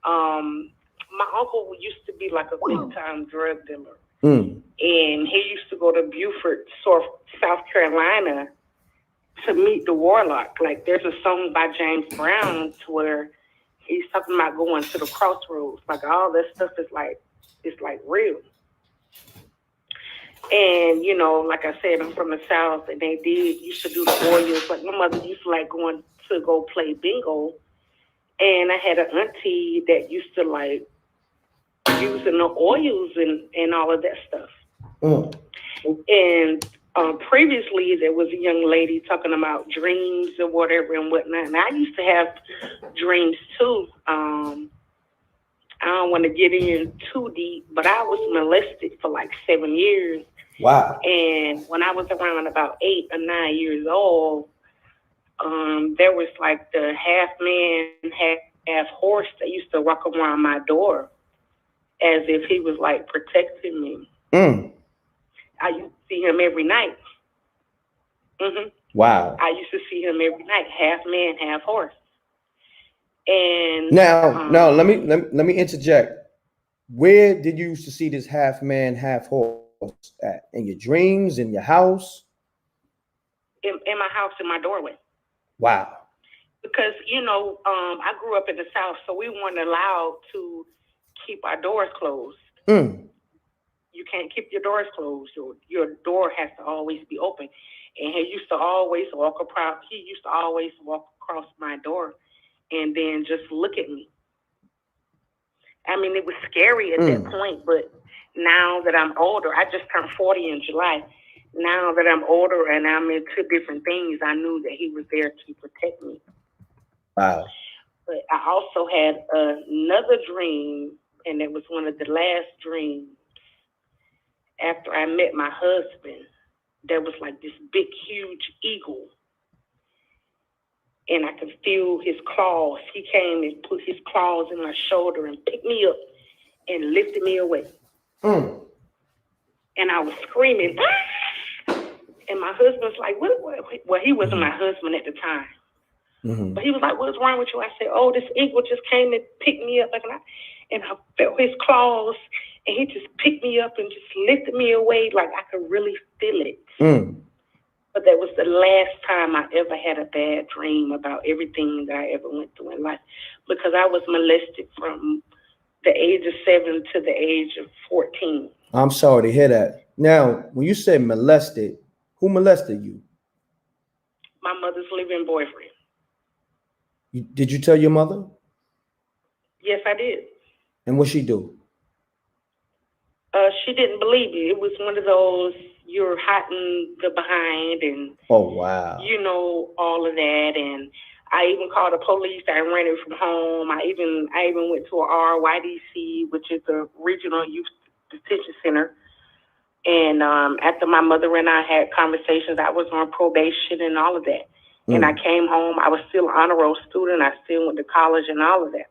My uncle used to be, like, a big-time drug dealer. And he used to go to Beaufort, South Carolina, to meet the warlock. Like, there's a song by James Brown to where he's talking about going to the crossroads. Like, all this stuff is like, it's like real. And, you know, like I said, I'm from the South, and they used to do the oils. Like my mother used to like going to go play bingo. And I had an auntie that used to like using the oils and all of that stuff. And previously there was a young lady talking about dreams or whatever and whatnot. And I used to have dreams too. I don't want to get in too deep, but I was molested for like 7 years. Wow. And when I was around about 8 or 9 years old, there was like the half man, half horse that used to walk around my door as if he was like protecting me. I used to see him every night. Wow. I used to see him every night, half man, half horse. And now let me interject. Where did you used to see this half man, half horse at? In your dreams, in your house? In my house, in my doorway. Wow. Because, you know, I grew up in the South, so we weren't allowed to keep our doors closed. You can't keep your doors closed. Your door has to always be open. And he used to always walk across my door and then just look at me. I mean, it was scary at that point, but now that I'm older, I just turned 40 in July. Now that I'm older and I'm into different things, I knew that he was there to protect me. Wow. But I also had another dream, and it was one of the last dreams. After I met my husband, there was like this big, huge eagle. And I could feel his claws. He came and put his claws in my shoulder and picked me up and lifted me away. And I was screaming. And my husband's like, what? Well, he wasn't my husband at the time. But he was like, what's wrong with you? I said, oh, this eagle just came and picked me up. And I felt his claws. And he just picked me up and just lifted me away like I could really feel it. But that was the last time I ever had a bad dream about everything that I ever went through in life, because I was molested from the age of 7 to the age of 14. I'm sorry to hear that. Now, when you say molested, who molested you? My mother's living boyfriend. Did you tell your mother? Yes, I did. And what she do? She didn't believe me. It was one of those, you're hiding the behind and, oh, wow, you know, all of that. And I even called the police. I ran it from home. I even went to a RYDC, which is the Regional Youth Detention Center. And after my mother and I had conversations, I was on probation and all of that. And I came home. I was still an honor roll student. I still went to college and all of that.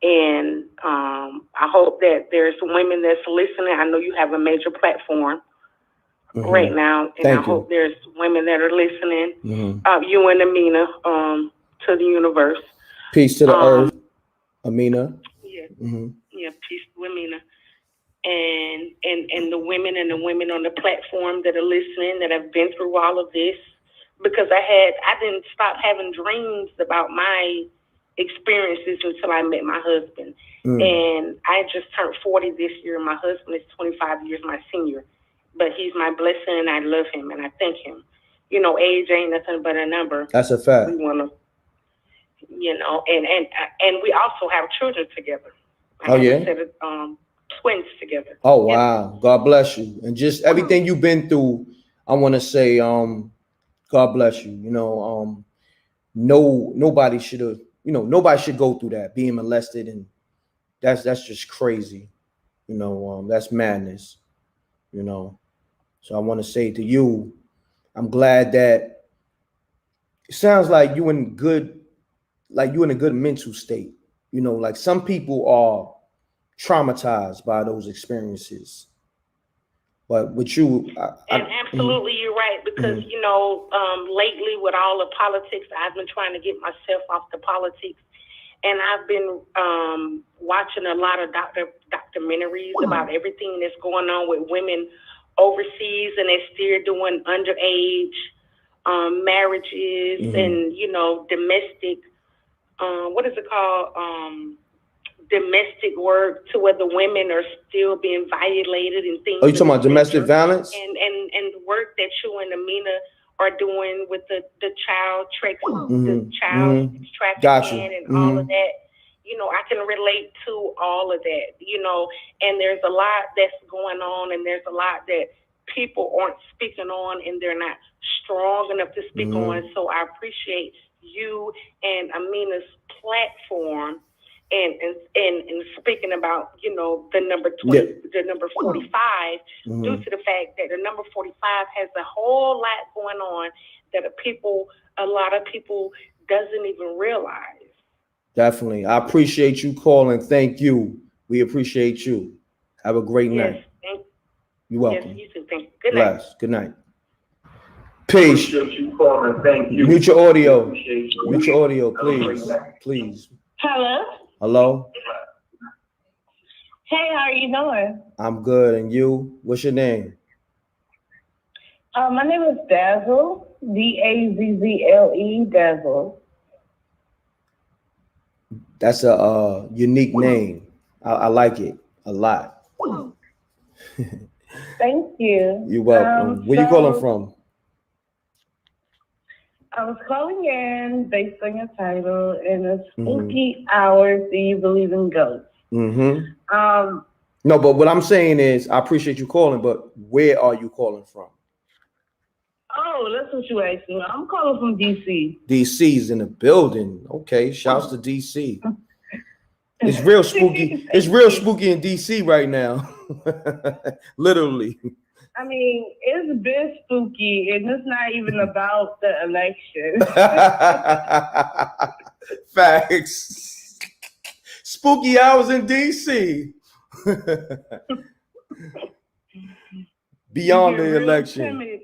And I hope that there's women that's listening. I know you have a major platform right now. And I hope there's women that are listening. You and Amina, to the universe. Peace to the earth, Amina. Yeah. Yeah, peace to Amina. And the women on the platform that are listening, that have been through all of this. Because I didn't stop having dreams about my experiences until I met my husband. And I just turned 40 this year. My husband is 25 years my senior, but he's my blessing and I love him and I thank him. You know, age ain't nothing but a number. That's a fact. We want to, you know, and we also have children together. I have a set of twins together. Oh, wow. God bless you. And just everything you've been through, I want to say, God bless you. You know, nobody should have, you know, nobody should go through that, being molested, and that's just crazy. You know, that's madness, you know. So I want to say to you, I'm glad that it sounds like you in a good mental state. You know, like some people are traumatized by those experiences. But with you, absolutely, you're right. Because you know, lately with all the politics, I've been trying to get myself off the politics, and I've been watching a lot of documentaries about everything that's going on with women overseas, and they're still doing underage marriages and, you know, domestic. What is it called? domestic work to where the women are still being violated and things. Oh, you talking about domestic violence? And the work that you and Amina are doing with the child trafficking and all of that. You know, I can relate to all of that, you know, and there's a lot that's going on, and there's a lot that people aren't speaking on, and they're not strong enough to speak on. So I appreciate you and Amina's platform and speaking about, you know, the number 20, the number 45, due to the fact that the number 45 has a whole lot going on that a lot of people doesn't even realize. Definitely. I appreciate you calling. Thank you. We appreciate you. Have a great night. You're welcome. Yes, you too. Thank you. Good night. Good night. Peace. Mute your audio. Mute your audio, please. Please. Hello. Hello. Hey, how are you doing? I'm good. And you? What's your name? My name is Dazzle. Dazzle. Dazzle. That's a unique name. I like it a lot. Thank you. You're welcome. Where you calling from? I was calling in based on your title, and it's spooky hours. Do you believe in ghosts? No, but what I'm saying is, I appreciate you calling, but where are you calling from? Oh, that's what you asked me. I'm calling from DC. DC's in the building. Okay, shouts to DC. It's real spooky. It's real spooky in DC right now. Literally. I mean, it's been spooky, and it's not even about the election. Facts. Spooky hours in DC. Beyond the election.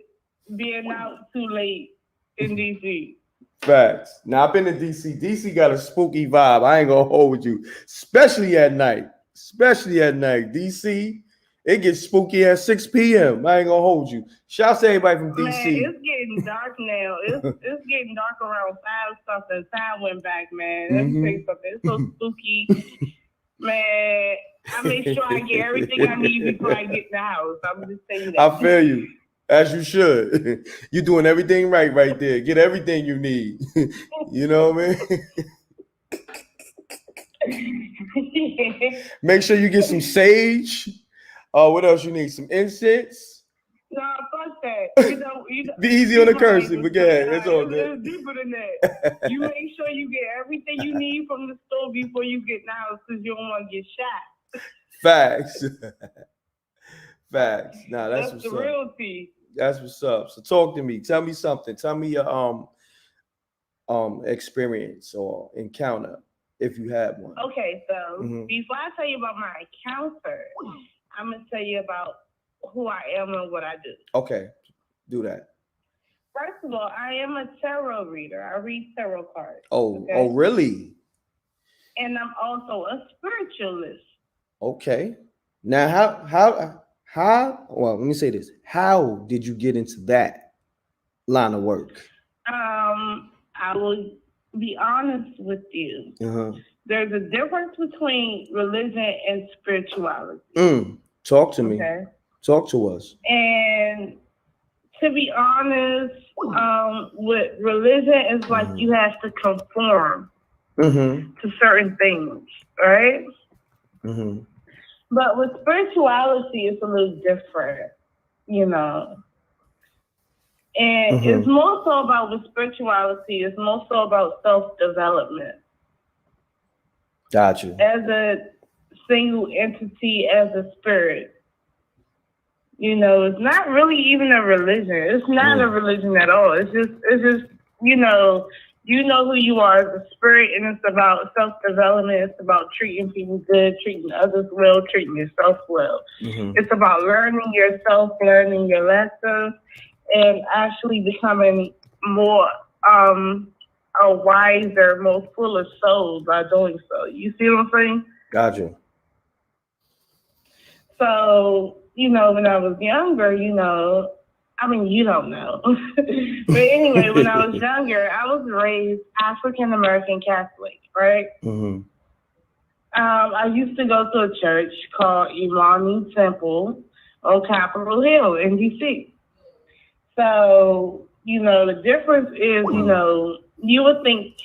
Being out too late in DC. Facts. Now I've been to DC. DC got a spooky vibe. I ain't gonna hold you, especially at night. DC, it gets spooky at 6 p.m. I ain't gonna hold you. Shouts to everybody from DC. Man, it's getting dark now. It's getting dark around 5 something. Time went back, man. Let me tell you something. It's so spooky. Man, I make sure I get everything I need before I get in the house. I'm just saying that. I feel you. As you should. You're doing everything right there. Get everything you need. You know what I mean? Make sure you get some sage. What else you need? Some incense. No, fuck that. You know, be easy on the cursing, but yeah, it's all good. It's deeper than that. You make sure you get everything you need from the store before you get in the house, because you don't want to get shot. Facts. Facts. Nah, that's what's the up. Real tea. That's what's up. So talk to me. Tell me something. Tell me your experience or encounter, if you had one. Okay, so before I tell you about my encounter, I'm gonna tell you about who I am and what I do. Okay, do that. First of all, I am a tarot reader. I read tarot cards. Oh, really? And I'm also a spiritualist. Okay. Now, how? Well, let me say this. How did you get into that line of work? I will be honest with you. There's a difference between religion and spirituality. Talk to me. Okay. Talk to us. And to be honest, with religion, it's like you have to conform to certain things, right? But with spirituality, it's a little different, you know. And it's more so about with spirituality, it's more so about self-development. Gotcha. As a single entity, as a spirit. You know, it's not really even a religion. It's not a religion at all. It's just, you know who you are as a spirit, and it's about self-development. It's about treating people good, treating others well, treating yourself well. It's about learning yourself, learning your lessons, and actually becoming more a wiser, more full of soul by doing so. You see what I'm saying? Gotcha. So, you know, when I was younger, you know, I mean, you don't know. But anyway, when I was younger, I was raised African-American Catholic, right? I used to go to a church called Imani Temple on Capitol Hill in DC. So, you know, the difference is, you know, you would think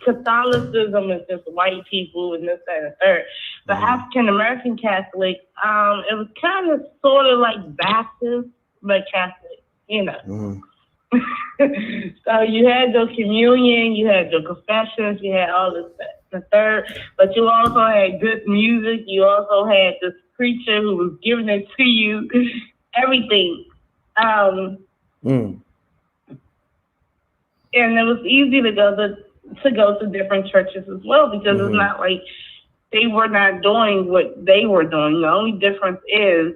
Catholicism is just white people and this, that, and the third. The African American Catholic, it was kind of sort of like Baptist, but Catholic, you know. So you had your communion, you had your confessions, you had all this, the third, but you also had good music. You also had this preacher who was giving it to you, everything. And it was easy to go to different churches as well, because it's not like they were not doing what they were doing. The only difference is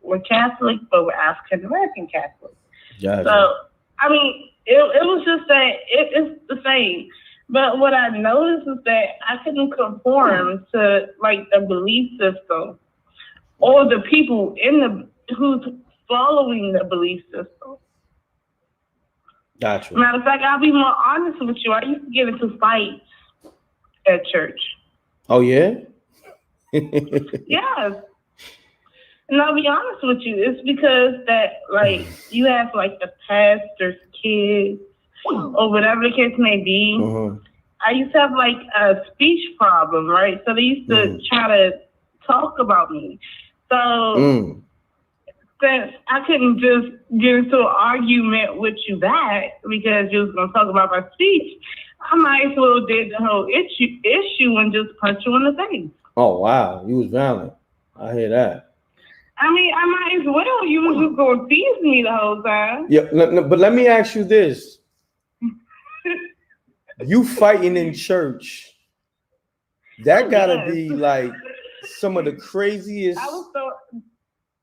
we're Catholic, but we're African American Catholic. Gotcha. So I mean, it was just that it's the same. But what I noticed is that I couldn't conform to like the belief system or the people who's following the belief system. Gotcha. Matter of fact, I'll be more honest with you. I used to get into fights at church. Oh yeah? Yes. And I'll be honest with you, it's because that like you have like the pastor's kids or whatever the case may be. I used to have like a speech problem, right? So they used to try to talk about me. So since I couldn't just get into an argument with you back because you was gonna talk about my speech, I might as well did the whole issue and just punch you in the face. Oh wow, you was violent. I hear that. I mean, I might as well. You was just gonna tease me the whole time. Yeah, but let me ask you this: you fighting in church, that gotta be like some of the craziest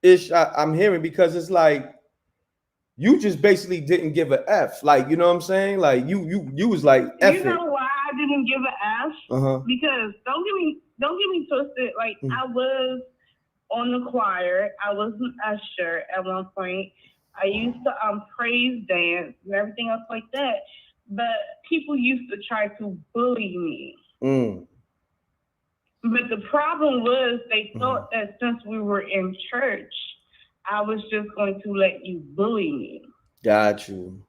ish I'm hearing, because it's like you just basically didn't give a F. Like, you know what I'm saying? Like you was like F. You know why I didn't give an F? Because don't get me twisted. Like I was on the choir, I was an usher at one point. I used to praise dance and everything else like that. But people used to try to bully me. But the problem was they thought that since we were in church, I was just going to let you bully me. Got you.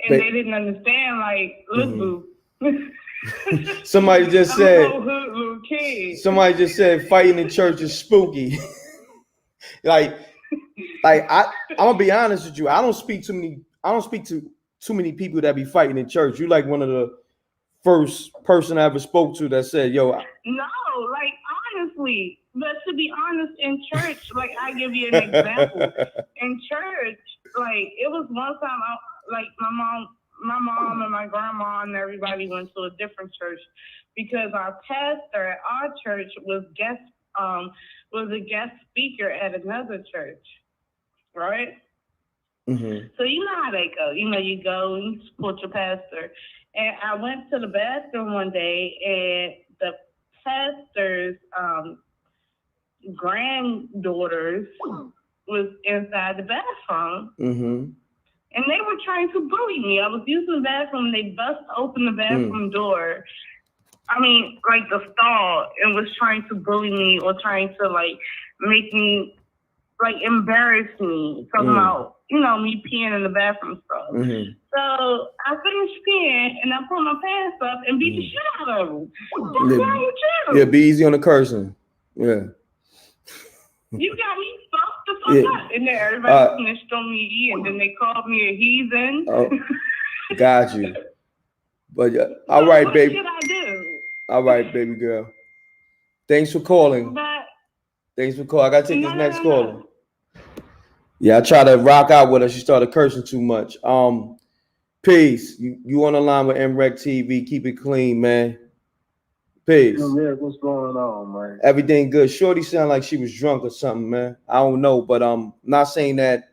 And they didn't understand, like, look, boo. Somebody just said, somebody just said fighting in church is spooky. like I'm gonna be honest with you. I don't speak to too many people that be fighting in church. You like one of the first person I ever spoke to that said, yo. No, like honestly, but to be honest, in church, like I give you an example. In church, like it was one time my mom and my grandma and everybody went to a different church because our pastor at our church was a guest speaker at another church, right? So you know how they go. You know, you go and you support your pastor. And I went to the bathroom one day, and the pastor's granddaughters was inside the bathroom. And they were trying to bully me. I was using the bathroom. They bust open the bathroom door. I mean, like the stall, and was trying to bully me or trying to like make me like embarrass me. Talking about, you know, me peeing in the bathroom stall. So I finished peeing and I pulled my pants up and beat the shit out of them. What's wrong with you? Yeah, be easy on the cursing. Yeah. You got me fucked the fuck up. And then everybody snitched on me, and then they called me a heathen. Got you. But all right, baby. What should I do? All right, baby girl. Thanks for calling. Thanks for calling. I gotta take this next caller. Yeah, I try to rock out with her. She started cursing too much. Peace. You on the line with MRecktv. Keep it clean, man. Peace. Yeah, what's going on, man? Everything good. Shorty sound like she was drunk or something, man. I don't know, but not saying that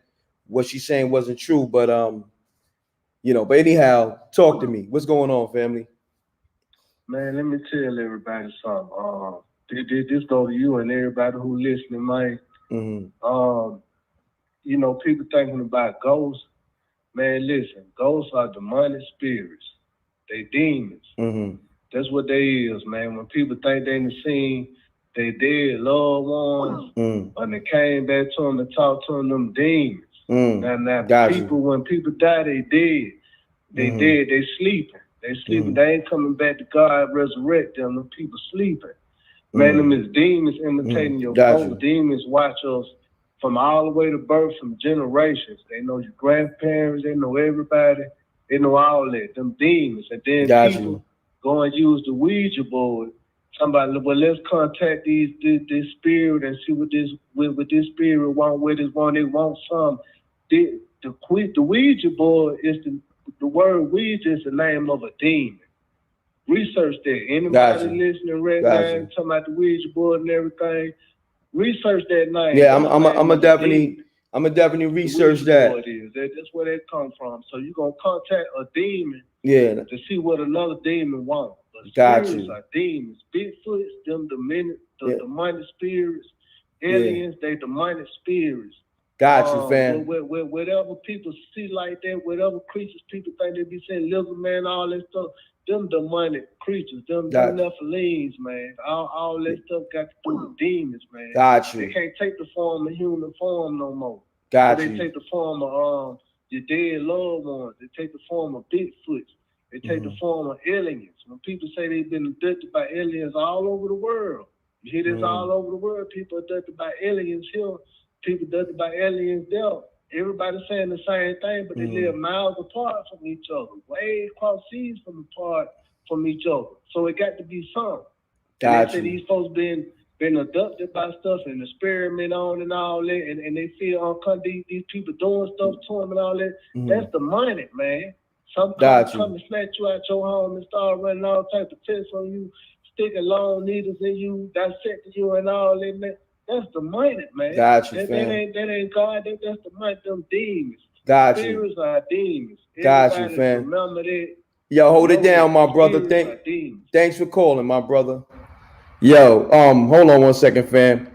what she's saying wasn't true, but you know, but anyhow, talk to me. What's going on, family? Man, let me tell everybody something. This go to you and everybody who listening, man. You know, people thinking about ghosts. Man, listen, ghosts are demonic spirits. They demons. That's what they is, man. When people think they done seen they dead loved ones, and they came back to them and talked to them demons. Now people, when people die, they dead. They dead. They sleeping. They sleeping. They ain't coming back to God resurrect them. The people sleeping. Man, them is demons imitating your folks. Demons watch us from all the way to birth, from generations. They know your grandparents. They know everybody. They know all that. Them demons. And then people go and use the Ouija board. Somebody, well, let's contact this spirit and see what this spirit want. What this want? They want some. The Ouija board is the word Ouija is the name of a demon. Research that. Anybody listening right now, talking about the Ouija board and everything, research that name. Yeah, I'm a definitely research that. That's where that come from. So you're gonna contact a demon, to see what another demon wants. But spirits are demons. Bigfoots, them demonic spirits. Aliens, they demonic spirits. Got you, fam. Whatever people see like that, whatever creatures people think they be saying, lizard man, all that stuff, them demonic creatures, them Nephilims, man. All that stuff got to do with demons, man. Got you. They can't take the form of human form no more. Got so you. They take the form of your dead loved ones. They take the form of Bigfoot. They take the form of aliens. When people say they've been abducted by aliens all over the world, you hear this all over the world. People abducted by aliens here. People abducted by aliens there. Everybody's saying the same thing, but they live miles apart from each other, way across seas apart from each other. So it got to be some. They say these folks been abducted by stuff and experiment on and all that, and they feel these people doing stuff to them and all that. That's demonic, man. Some come and snatch you out your home and start running all types of tests on you, sticking long needles in you, dissecting you and all that, man. That's demonic, man. Got you, that ain't God. That's demonic. Them demons. Spirits are demons. Got you, fam. Remember that. Yo, hold it down, my brother. Thanks for calling, my brother. Yo, hold on 1 second, fam.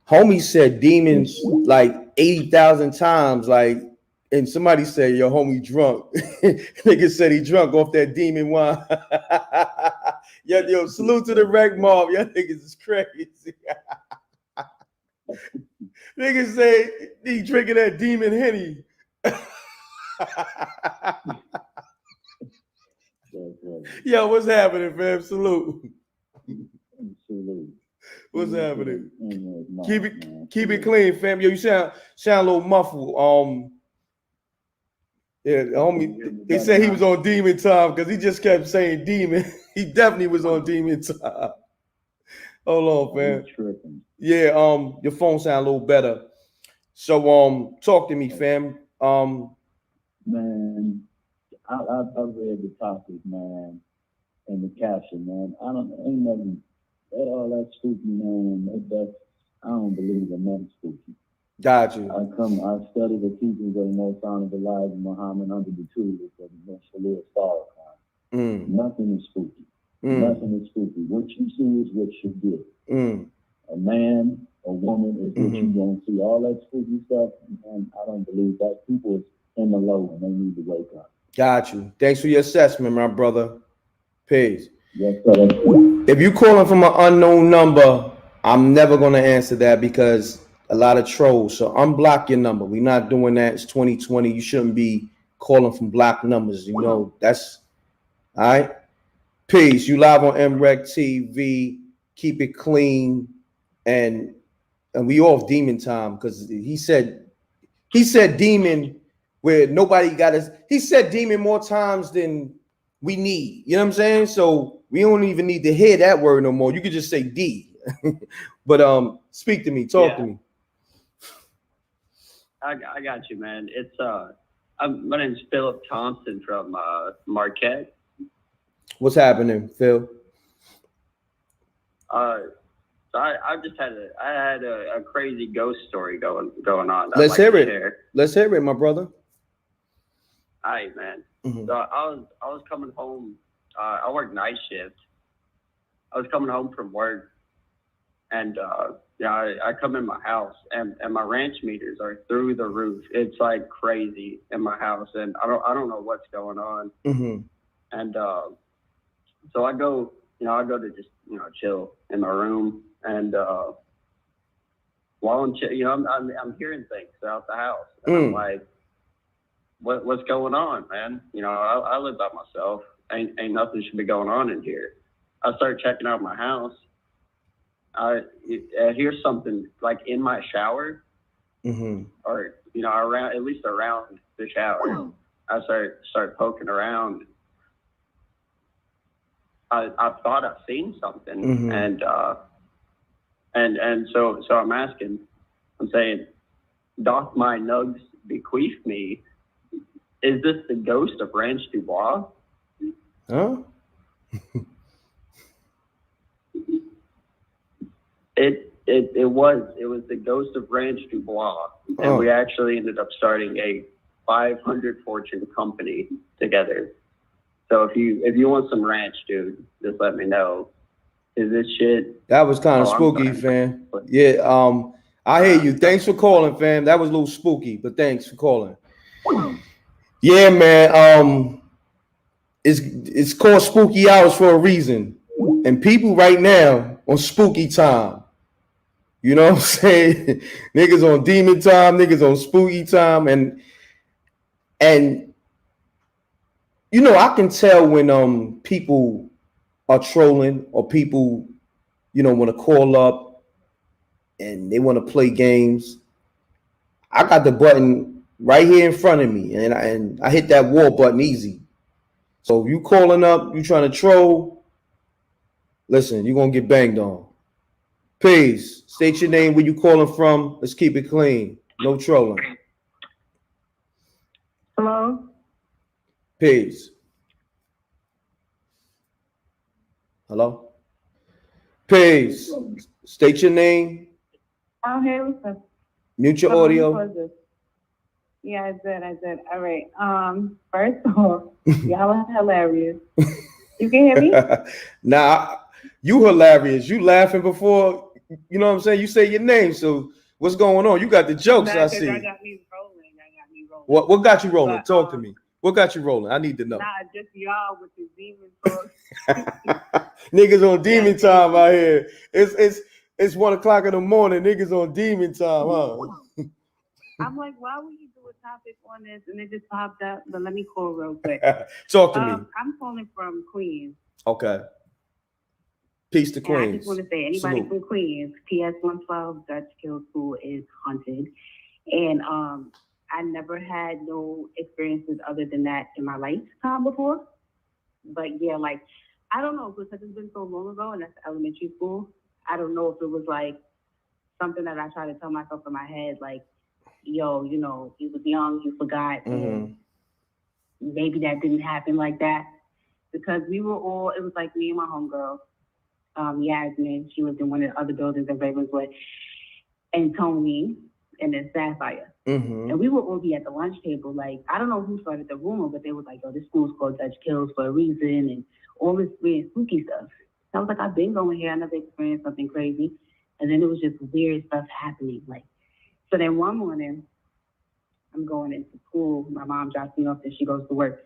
Homie said demons like 80,000 times, like, and somebody said, yo, homie drunk. Nigga said he drunk off that demon wine. yo, salute to the wreck mob. Y'all niggas is crazy. Niggas say he drinking that demon Henny. Yo, what's happening, fam? Salute. What's happening? Keep it clean, fam. Yo, you sound a little muffled. Yeah, homie, they said he was on demon time because he just kept saying demon. He definitely was on demon time. Hold on, fam. Yeah, your phone sound a little better. So, talk to me, fam. Man, I read the topic, man, and the caption, man. Ain't nothing. That spooky, man. I don't believe in nothing spooky. Got you. I study the teachings of the Most Honorable Elijah Muhammad under the tutelage of the Most Holy Farrakhan. Nothing is spooky. Nothing is spooky. What you see is what you get. A man, a woman is what you gonna see. All that spooky stuff, and I don't believe that. People is in the low and they need to wake up. Got you. Thanks for your assessment, my brother. Peace. Yes, sir. If you calling from an unknown number, I'm never gonna answer that because a lot of trolls. So unblock your number. We're not doing that. It's 2020. You shouldn't be calling from blocked numbers. You know, that's all right. Peace. You live on MRecktv. Keep it clean. And we off demon time because he said demon where nobody got us. He said demon more times than we need. You know what I'm saying? So we don't even need to hear that word no more. You could just say D. But speak to me. Talk to me. I got you, man. It's my name's Philip Thompson from Marquette. What's happening, Phil? So I just had a crazy ghost story going on. Let's hear it. Let's hear it, my brother. All right, man. So I was coming home. I work night shift. I was coming home from work, and I come in my house, and my ranch meters are through the roof. It's like crazy in my house, and I don't know what's going on. And so I go I go to just, chill in my room, and while I'm I'm hearing things throughout the house, and I'm like, what's going on, man? I live by myself. Ain't nothing should be going on in here. I start checking out my house. I hear something like in my shower, or around, at least around the shower. I start poking around. I thought I've seen something, and so I'm asking. I'm saying, doth my nugs bequeath me? Is this the ghost of Ranch Dubois? Huh? It was the ghost of Ranch Dubois, and we actually ended up starting a 500 fortune company together. So if you want some ranch, dude, just let me know. Is this shit? That was kind of spooky, fam. Yeah, I hear you. Thanks for calling, fam. That was a little spooky, but thanks for calling. Yeah, man. It's called spooky hours for a reason, and people right now on spooky time. You know what I'm saying? Niggas on demon time, niggas on spooky time, and I can tell when people are trolling or people want to call up and they want to play games. I got the button right here in front of me, and I hit that war button easy. So if you calling up, you trying to troll, listen, you're gonna get banged on. Peace. State your name, where you calling from. Let's keep it clean. No trolling. Hello? Peace. Hello? Peace. State your name. I'm here with them. Mute your audio. Yeah, I did. All right. First off, y'all are hilarious. You can hear me? Nah, you hilarious. You laughing before, you know what I'm saying? You say your name. So what's going on? You got the jokes, I see. I got me rolling. What got you rolling? Talk to me. What got you rolling? I need to know. Nah, just y'all with the demon talk. Niggas on demon time out here. It's 1 o'clock in the morning. Niggas on demon time, huh? I'm like, why would you do a topic on this? And it just popped up. But let me call real quick. Talk to me. I'm calling from Queens. Okay. Peace to Queens. And I just want to say, anybody Salute. from Queens, PS 112 Dutch Kill School is haunted. And I never had no experiences other than that in my lifetime before. But yeah, like, I don't know, because it's been so long ago, and that's elementary school. I don't know if it was like something that I try to tell myself in my head, like, yo, you was young, you forgot, and maybe that didn't happen like that. Because we were all, it was like me and my homegirl, Yasmin, she lived in one of the other buildings in Ravenswood, and Tony, and then Sapphire. And we would all be at the lunch table, like, I don't know who started the rumor, but they was like, yo, this school's called Dutch Kills for a reason, and all this weird spooky stuff. I was like, I've been going here, I never experienced something crazy. And then it was just weird stuff happening. Like, so then one morning, I'm going into school, my mom drops me off and she goes to work.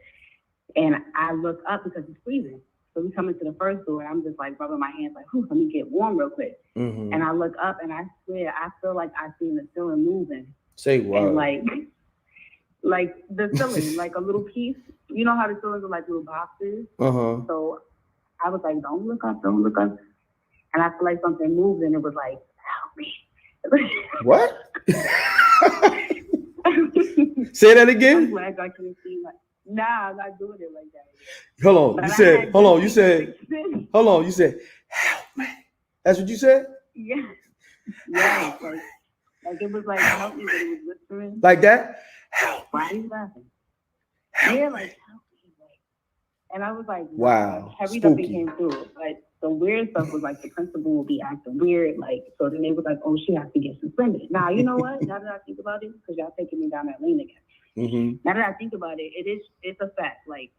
And I look up because it's freezing. So we come into the first door and I'm just like rubbing my hands like, let me get warm real quick. And I look up and I swear, I feel like I seen the ceiling moving. Say what? And like the ceiling, like a little piece. You know how the ceilings are like little boxes? So I was like, don't look up. And I feel like something moved and it was like, help me. What? Say that again? I'm glad I couldn't see like, nah, I'm not doing it like that. Hold on. You said, help me. That's what you said? Yeah. Yeah. Like it was like, help me, but it was whispering. Like that? Help. Why are you laughing? Yeah, like, help me. And I was like, wow. Heavy nothing came through. Like, the weird stuff was like the principal would be acting weird. Like, so then they was like, oh, she has to get suspended. Now, you know what? Now that I think about it, because y'all taking me down that lane again. Now that I think about it, it's a fact. Like,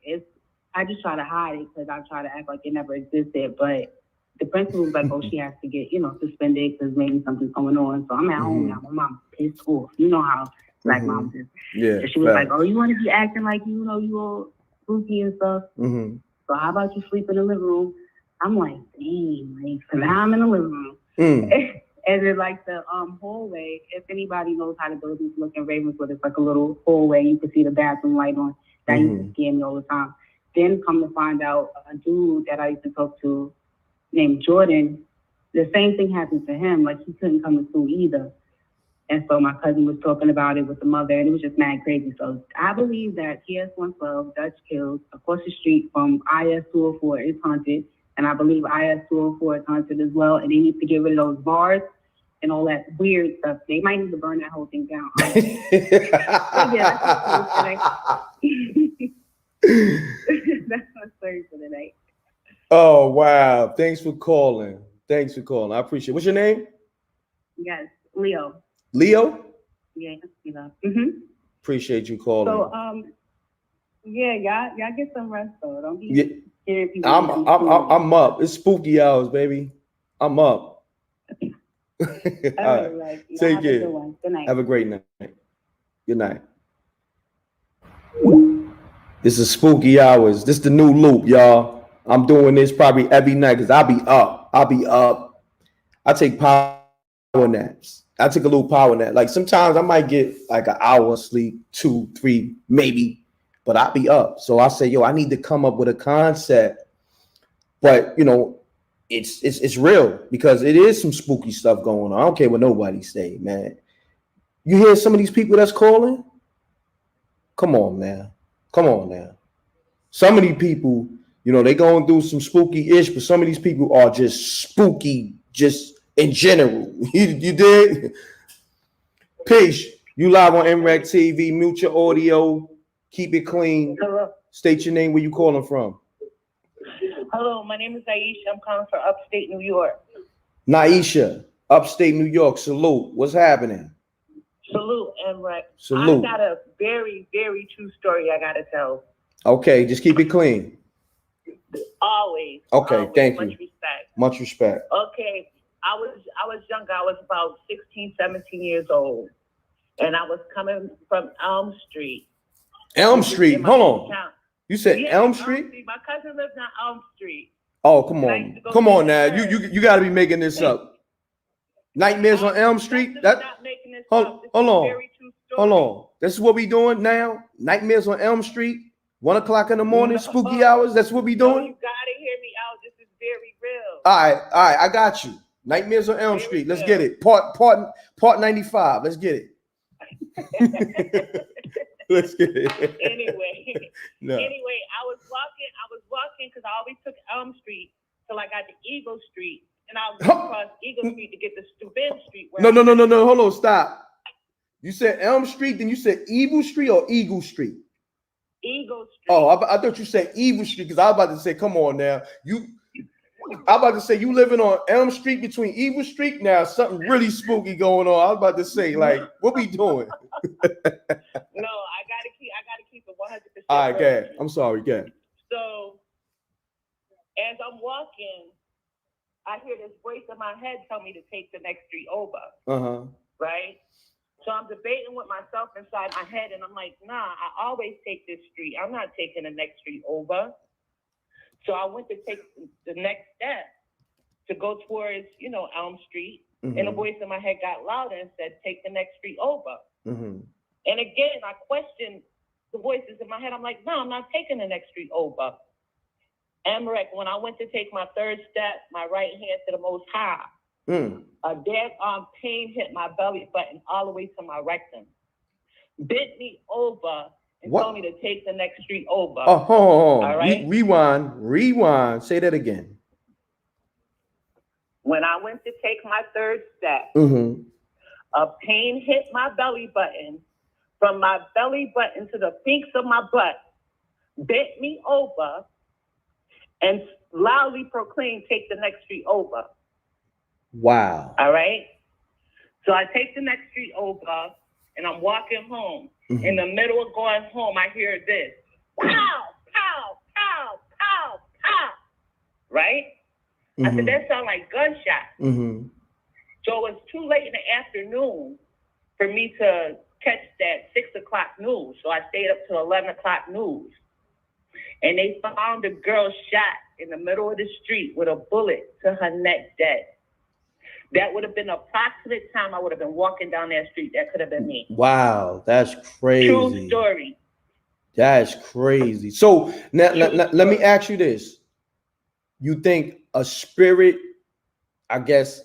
I just try to hide it because I try to act like it never existed. But the principal was like, oh, she has to get, suspended because maybe something's going on. So I'm at home now. My mom's pissed off. You know how black moms is. Yeah. So she was like, oh, you want to be acting like, you all spooky and stuff? So how about you sleep in the living room? I'm like, dang, like, so now I'm in the living room. And then like the hallway, if anybody knows how to go to look in Ravenswood, it's like a little hallway. You can see the bathroom light on. That used to scare me all the time. Then come to find out, a dude that I used to talk to named Jordan, the same thing happened to him. Like, he couldn't come to school either. And so my cousin was talking about it with the mother, and it was just mad crazy. So I believe that TS 112, Dutch Kills, across the street from IS 204 is haunted. And I believe IS 204 is haunted as well. And they need to get rid of those bars and all that weird stuff. They might need to burn that whole thing down. That's my story for tonight. Oh, wow. Thanks for calling. I appreciate it. What's your name? Yes, Leo. Leo? Yeah, Leo. Appreciate you calling. So, yeah, y'all get some rest though. Don't be scared people. I'm up. It's spooky hours, baby. I'm up. All right. Take care. Good night. Have a great night. Good night. This is spooky hours. This is the new loop, y'all. I'm doing this probably every night because I'll be up. I take power naps. I take a little power nap. Like sometimes I might get like an hour sleep, 2, 3, maybe, but I'll be up. So I say, yo, I need to come up with a concept. But you know, it's real because it is some spooky stuff going on. I don't care what nobody say, man. You hear some of these people that's calling? Come on, man. Some of these people, you know, they going through some spooky-ish, but some of these people are just spooky, just in general. You did? Peace. You live on MRecktv. Mute your audio. Keep it clean. Hello. State your name. Where you calling from? Hello, my name is Aisha. I'm calling from upstate New York. Naisha, upstate New York. Salute. What's happening? Salute, M.Reck. Salute. I got a very, very true story I got to tell. Okay, just keep it clean. Always. Okay, always. thank you. Much respect. Much respect. Okay, I was younger. I was about 16, 17 years old. And I was coming from Elm Street. Elm Street. Hold on. Town. You said Yeah, Elm Street? My cousin lives on Elm Street. Oh, come on. Come on now. You got to be making this up. Nightmares on Elm Street? Hold on. This is what we doing now? Nightmares on Elm Street? 1 o'clock in the morning, spooky hours? That's what we doing? You gotta hear me out. This is very real. All right. I got you. Nightmares on Elm Street. Let's get it. Part 95. Let's get it. Let's get it. Anyway, No. anyway, I was walking because I always took Elm Street till I got to Eagle Street, and I was across Eagle Street to get to Steuben Street. No. Hold on. Stop. You said Elm Street, then you said Evil Street or Eagle Street? Eagle Street. Oh, I thought you said Evil Street because I was about to say, come on now. I'm about to say you living on Elm Street between Evil Street. Now something really spooky going on. I was about to say, like, what we doing? No, I gotta keep it 100%. All right, go ahead. I'm sorry, go ahead. So as I'm walking, I hear this voice in my head tell me to take the next street over. Right? So I'm debating with myself inside my head, and I'm like, nah, I always take this street. I'm not taking the next street over. So I went to take the next step to go towards, Elm Street. And the voice in my head got louder and said, take the next street over. And again, I questioned the voices in my head. I'm like, no, I'm not taking the next street over. M.Reck, when I went to take my third step, my right hand to the Most High, a dead arm pain hit my belly button all the way to my rectum. Bit me over and told me to take the next street over. Oh, hold on. All right? Rewind. Say that again. When I went to take my third step, a pain hit my belly button. From my belly button to the pinks of my butt, bent me over, and loudly proclaimed, take the next street over. Wow. All right? So I take the next street over, and I'm walking home. In the middle of going home, I hear this. Pow, pow, pow, pow, pow. Right? I said, that sounds like gunshots. So it was too late in the afternoon for me to catch that 6 o'clock news. So I stayed up till 11 o'clock news. And they found a girl shot in the middle of the street with a bullet to her neck, dead. That would have been the approximate time I would have been walking down that street. That could have been me. Wow, that's crazy. True story. That's crazy. So now, let me ask you this. You think a spirit, I guess,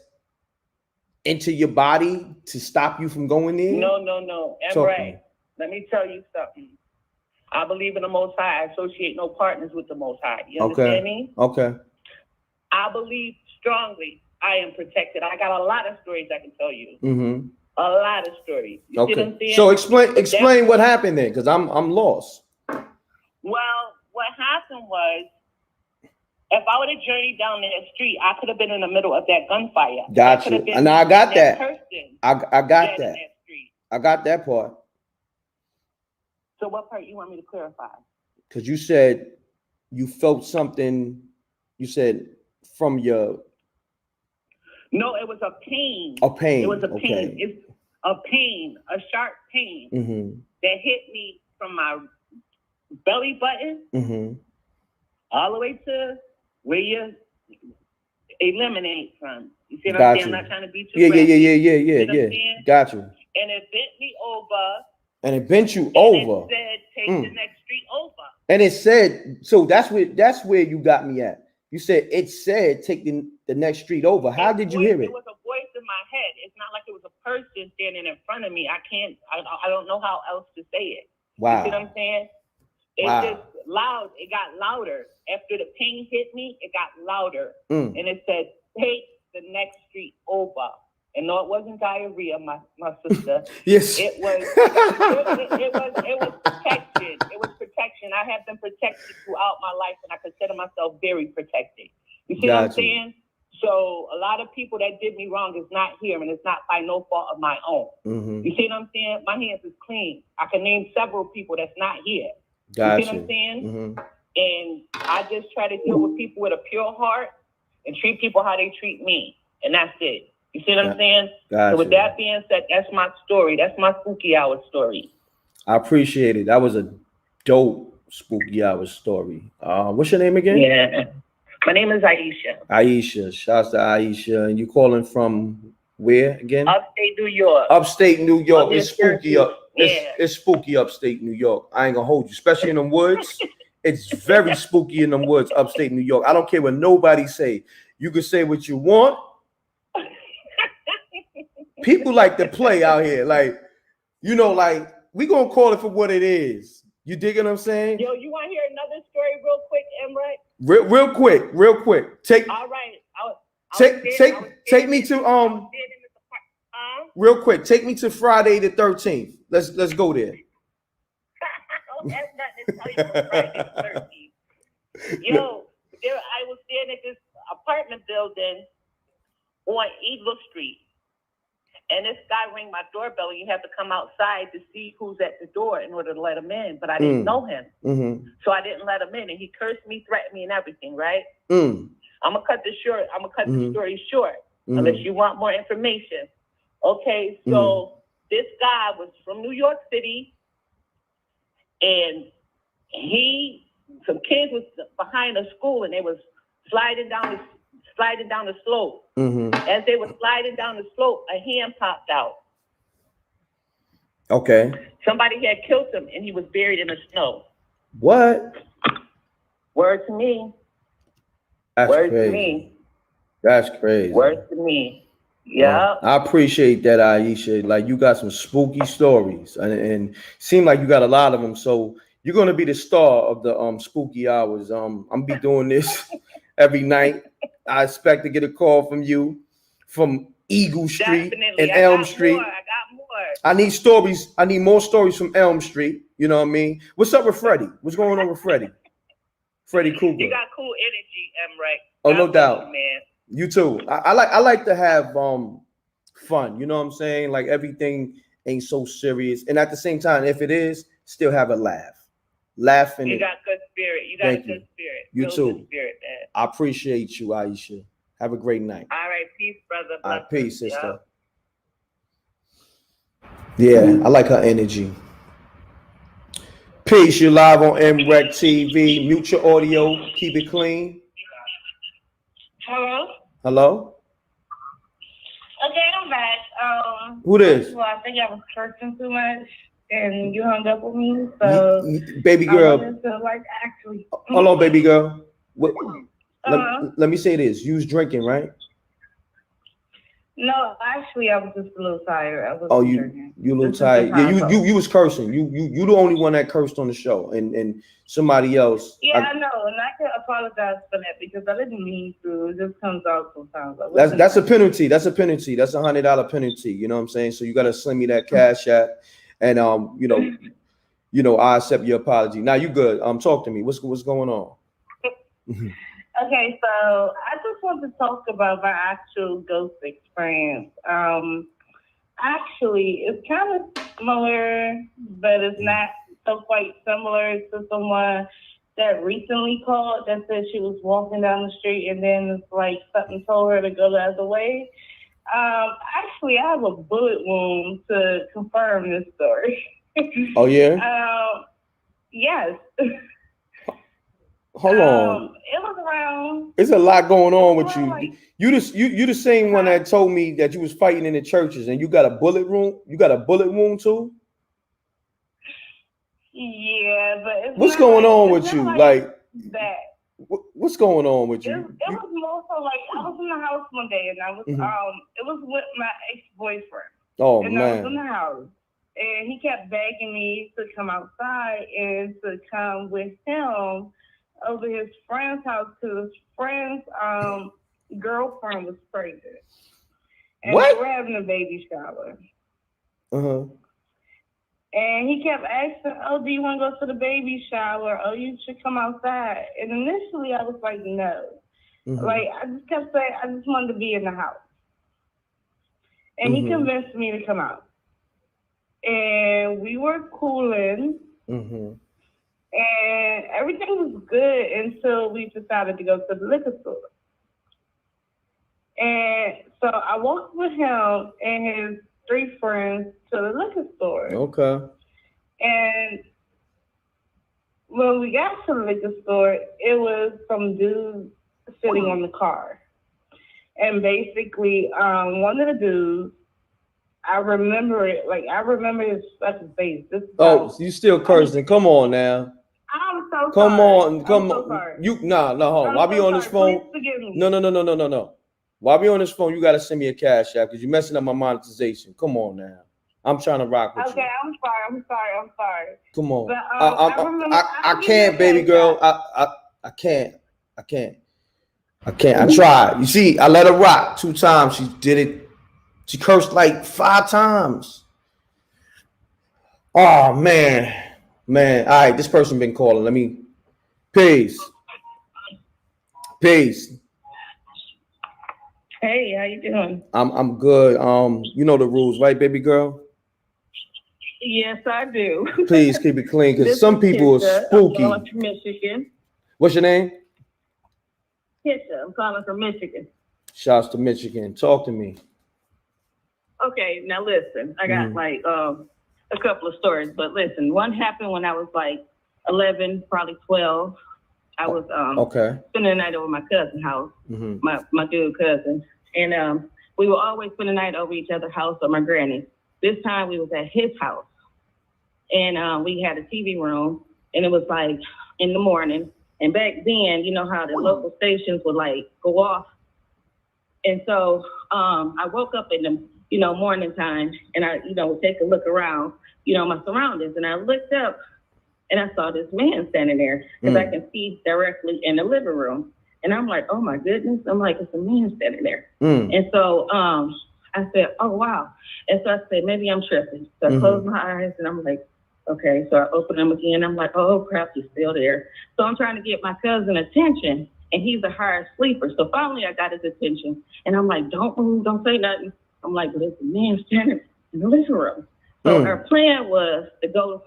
enter your body to stop you from going there? No. M.Reck, let me tell you something. I believe in the Most High. I associate no partners with the Most High. You understand me? Okay. I believe strongly I am protected. I got a lot of stories I can tell you. Mm-hmm. A lot of stories. You see what I'm saying? So explain what happened then, because I'm lost. Well, what happened was, if I would have journeyed down that street, I could have been in the middle of that gunfire. Got you. And I got that. I got that. I got that part. So what part you want me to clarify? Because you said you felt something. You said from your. No, it was a pain. A pain. It was a pain. Okay. It's a pain, a sharp pain that hit me from my belly button all the way to where you eliminate from. You see what I'm saying? I'm not trying to be too graphic. Yeah. Got you. And it bent me over. And it bent you over. It said, take the next street over. And it said, so that's where you got me at. You said it said take the next street over. How did you hear it? It was a voice in my head. It's not like it was a person standing in front of me. I don't know how else to say it. Wow. You see what I'm saying? It's just loud. It got louder. After the pain hit me, it got louder. And it said, take the next street over. And no, it wasn't diarrhea, my sister. Yes. It was protection. It was protection. I have been protected throughout my life, and I consider myself very protected. You see what I'm saying? So a lot of people that did me wrong is not here, and it's not by no fault of my own. You see what I'm saying? My hands is clean. I can name several people that's not here. You see what I'm saying? And I just try to deal with people with a pure heart and treat people how they treat me. And that's it. You see what I'm saying? So with that being said, that's my story. That's my spooky hour story. I appreciate it. That was a dope spooky hour story. What's your name again? Yeah. My name is Aisha. Aisha. Shouts to Aisha. And you calling from where again? Upstate New York. Upstate New York. It's spooky up. Yeah. It's spooky upstate New York. I ain't gonna hold you, especially in them woods. It's very spooky in them woods, upstate New York. I don't care what nobody say. You can say what you want. People like to play out here, like we gonna call it for what it is. You dig what I'm saying? Yo, you want to hear another story real quick, M.Reck? Real quick. All right. Take me to real quick. Take me to Friday the 13th. Let's go there. That's nothing to tell you about Friday the 13th. Yo, I was staying at this apartment building on Eagle Street. And this guy rang my doorbell, and you have to come outside to see who's at the door in order to let him in. But I didn't know him. So I didn't let him in. And he cursed me, threatened me, and everything, right? I'm gonna cut the story short, unless you want more information. Okay, so this guy was from New York City, and some kids was behind a school, and they was sliding down the slope. As they were sliding down the slope, a hand popped out. Okay. Somebody had killed him, and he was buried in the snow. What? Word to me. That's Word crazy. to me. That's crazy. Word to me. Yeah. I appreciate that, Aisha. Like, you got some spooky stories, and seem like you got a lot of them. So you're gonna be the star of the spooky hours. I'm be doing this every night. I expect to get a call from you from Eagle Street and Elm Street. I got more. I need stories. I need more stories from Elm Street. You know what I mean? What's up with Freddie? What's going on with Freddie? Freddie Krueger. You got cool energy, M.Reck. Oh, no doubt. Man. You too. I like to have fun. You know what I'm saying? Like, everything ain't so serious, and at the same time, if it is, still have a laugh. Laughing. You got good spirit. You got a good spirit. You Real too. Good spirit, man. I appreciate you, Aisha. Have a great night. All right, peace, brother. All right, peace, sister. Yeah. Yeah, I like her energy. Peace, you're live on MRecktv. Mute your audio, keep it clean. Hello? Hello? Okay, I'm back. Who this? Well, I think I was cursing too much and you hung up with me, so Baby girl. I wanted to actually. Hold on, baby girl. Let me say this. You was drinking, right? No, actually, I was just a little tired. I was drinking. You a little tired. Yeah, you was cursing. You the only one that cursed on the show, and somebody else. Yeah, I know, and I can apologize for that because I didn't mean to. It just comes out sometimes. That's a penalty. That's a penalty. That's $100 penalty. You know what I'm saying? So you gotta send me that cash app, and you know, I accept your apology. Now you good. Talk to me. What's going on? Okay, so I just want to talk about my actual ghost experience. Actually, it's kind of similar, but it's not so quite similar to someone that recently called that said she was walking down the street and then it's like something told her to go the other way. Actually, I have a bullet wound to confirm this story. Oh, yeah? Yes. Hold on. It was around. There's a lot going on with you. You the same one that told me that you was fighting in the churches and you got a bullet wound. You got a bullet wound too. Yeah, but it's what's going on with you? Like that. What's going on with you? It was more so like I was in the house one day and I was it was with my ex-boyfriend. Oh, and man. I was in the house and he kept begging me to come outside and to come with him over his friend's house because his friend's girlfriend was pregnant. And what? they were having a baby shower. Uh-huh. And he kept asking, oh, do you want to go to the baby shower? Oh, you should come outside. And initially I was like, no. Mm-hmm. Like, I just kept saying, I just wanted to be in the house. And he convinced me to come out. And we were cooling. Mm-hmm. And everything was good until we decided to go to the liquor store. And so I walked with him and his 3 friends to the liquor store. Okay. And when we got to the liquor store, it was some dudes sitting on the car. And basically, one of the dudes, I remember it, like I remember his fucking face. You still cursing. Come on now. I'm so come sorry. on, come I'm so on. sorry. Hold on. While be on this phone. Please forgive me. No. While be on this phone, you gotta send me a cash app because you're messing up my monetization. Come on now. I'm trying to rock with you. Okay, I'm sorry. Come on. But, I can't, baby girl. I can't. I tried. You see, I let her rock 2 times. She did it. She cursed like 5 times. Oh man. All right, this person been calling. Let me. Peace. Hey, how you doing? I'm good. You know the rules, right, baby girl? Yes, I do. Please keep it clean, because some people are spooky. I'm calling from Michigan. What's your name? Tisha. I'm calling from Michigan. Shouts to Michigan. Talk to me. Okay, now listen. I got like a couple of stories, but listen. One happened when I was like 11, probably 12. I was spending the night over my cousin's house, my dude cousin, and we would always spend the night over each other's house or my granny. This time we was at his house, and we had a TV room, and it was like in the morning. And back then, you know how the local stations would like go off, and so I woke up in the morning time, and I would take a look around, my surroundings, and I looked up. And I saw this man standing there because I can see directly in the living room. And I'm like, oh my goodness. I'm like, it's a man standing there. And so I said, oh wow. And so I said, maybe I'm tripping. So I closed my eyes and I'm like, okay. So I opened them again. I'm like, oh crap, he's still there. So I'm trying to get my cousin attention and he's a hard sleeper. So finally I got his attention and I'm like, don't move, don't say nothing. I'm like, but it's a man standing in the living room. So our plan was to go,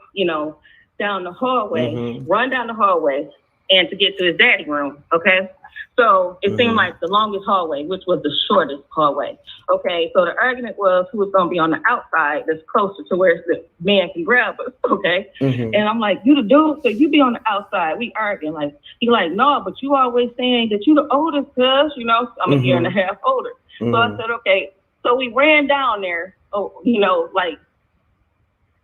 down the hallway, run down the hallway, and to get to his daddy room, okay? So it seemed like the longest hallway, which was the shortest hallway. Okay, so the argument was who was going to be on the outside that's closer to where the man can grab us, okay? And I'm like, you the dude, so you be on the outside. We arguing. Like, he like, no, but you always saying that you the oldest, cuz, you know, I'm a year and a half older. So I said, okay. So we ran down there, you know, like,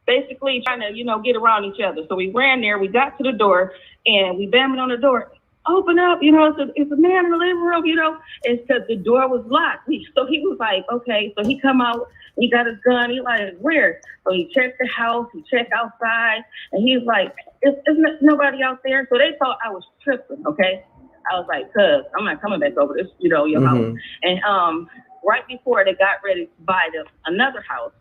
basically trying to, you know, get around each other. So we ran there, we got to the door, and we banged on the door. Open up, you know, it's a man in the living room, you know, and because the door was locked. So he was like, okay, so he come out, he got his gun, he like, where? So he checked the house, he checked outside, and he's like, isn't nobody out there? So they thought I was tripping, okay? I was like, cuz, I'm not coming back over this, you know, your house. And right before they got ready to buy another house,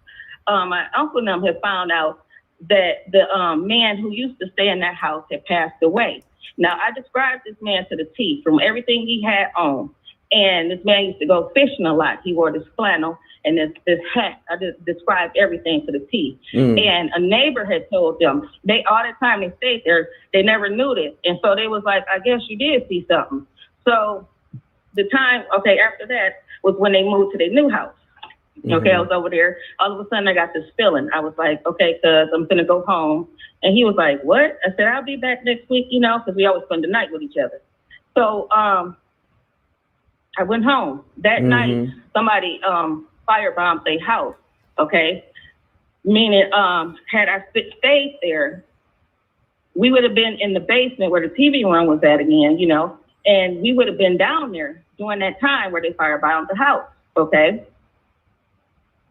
my uncle and them had found out that the man who used to stay in that house had passed away. Now, I described this man to the T from everything he had on. And this man used to go fishing a lot. He wore this flannel and this hat. I just described everything to the T. And a neighbor had told them, all the time they stayed there, they never knew this. And so they was like, I guess you did see something. So the time, after that was when they moved to their new house. Okay, I was over there. All of a sudden, I got this feeling. I was like, okay, cuz I'm going to go home. And he was like, what? I said, I'll be back next week, you know, because we always spend the night with each other. So I went home. That night, somebody firebombed their house, okay? Meaning, had I stayed there, we would have been in the basement where the TV room was at again, you know, and we would have been down there during that time where they firebombed the house, okay?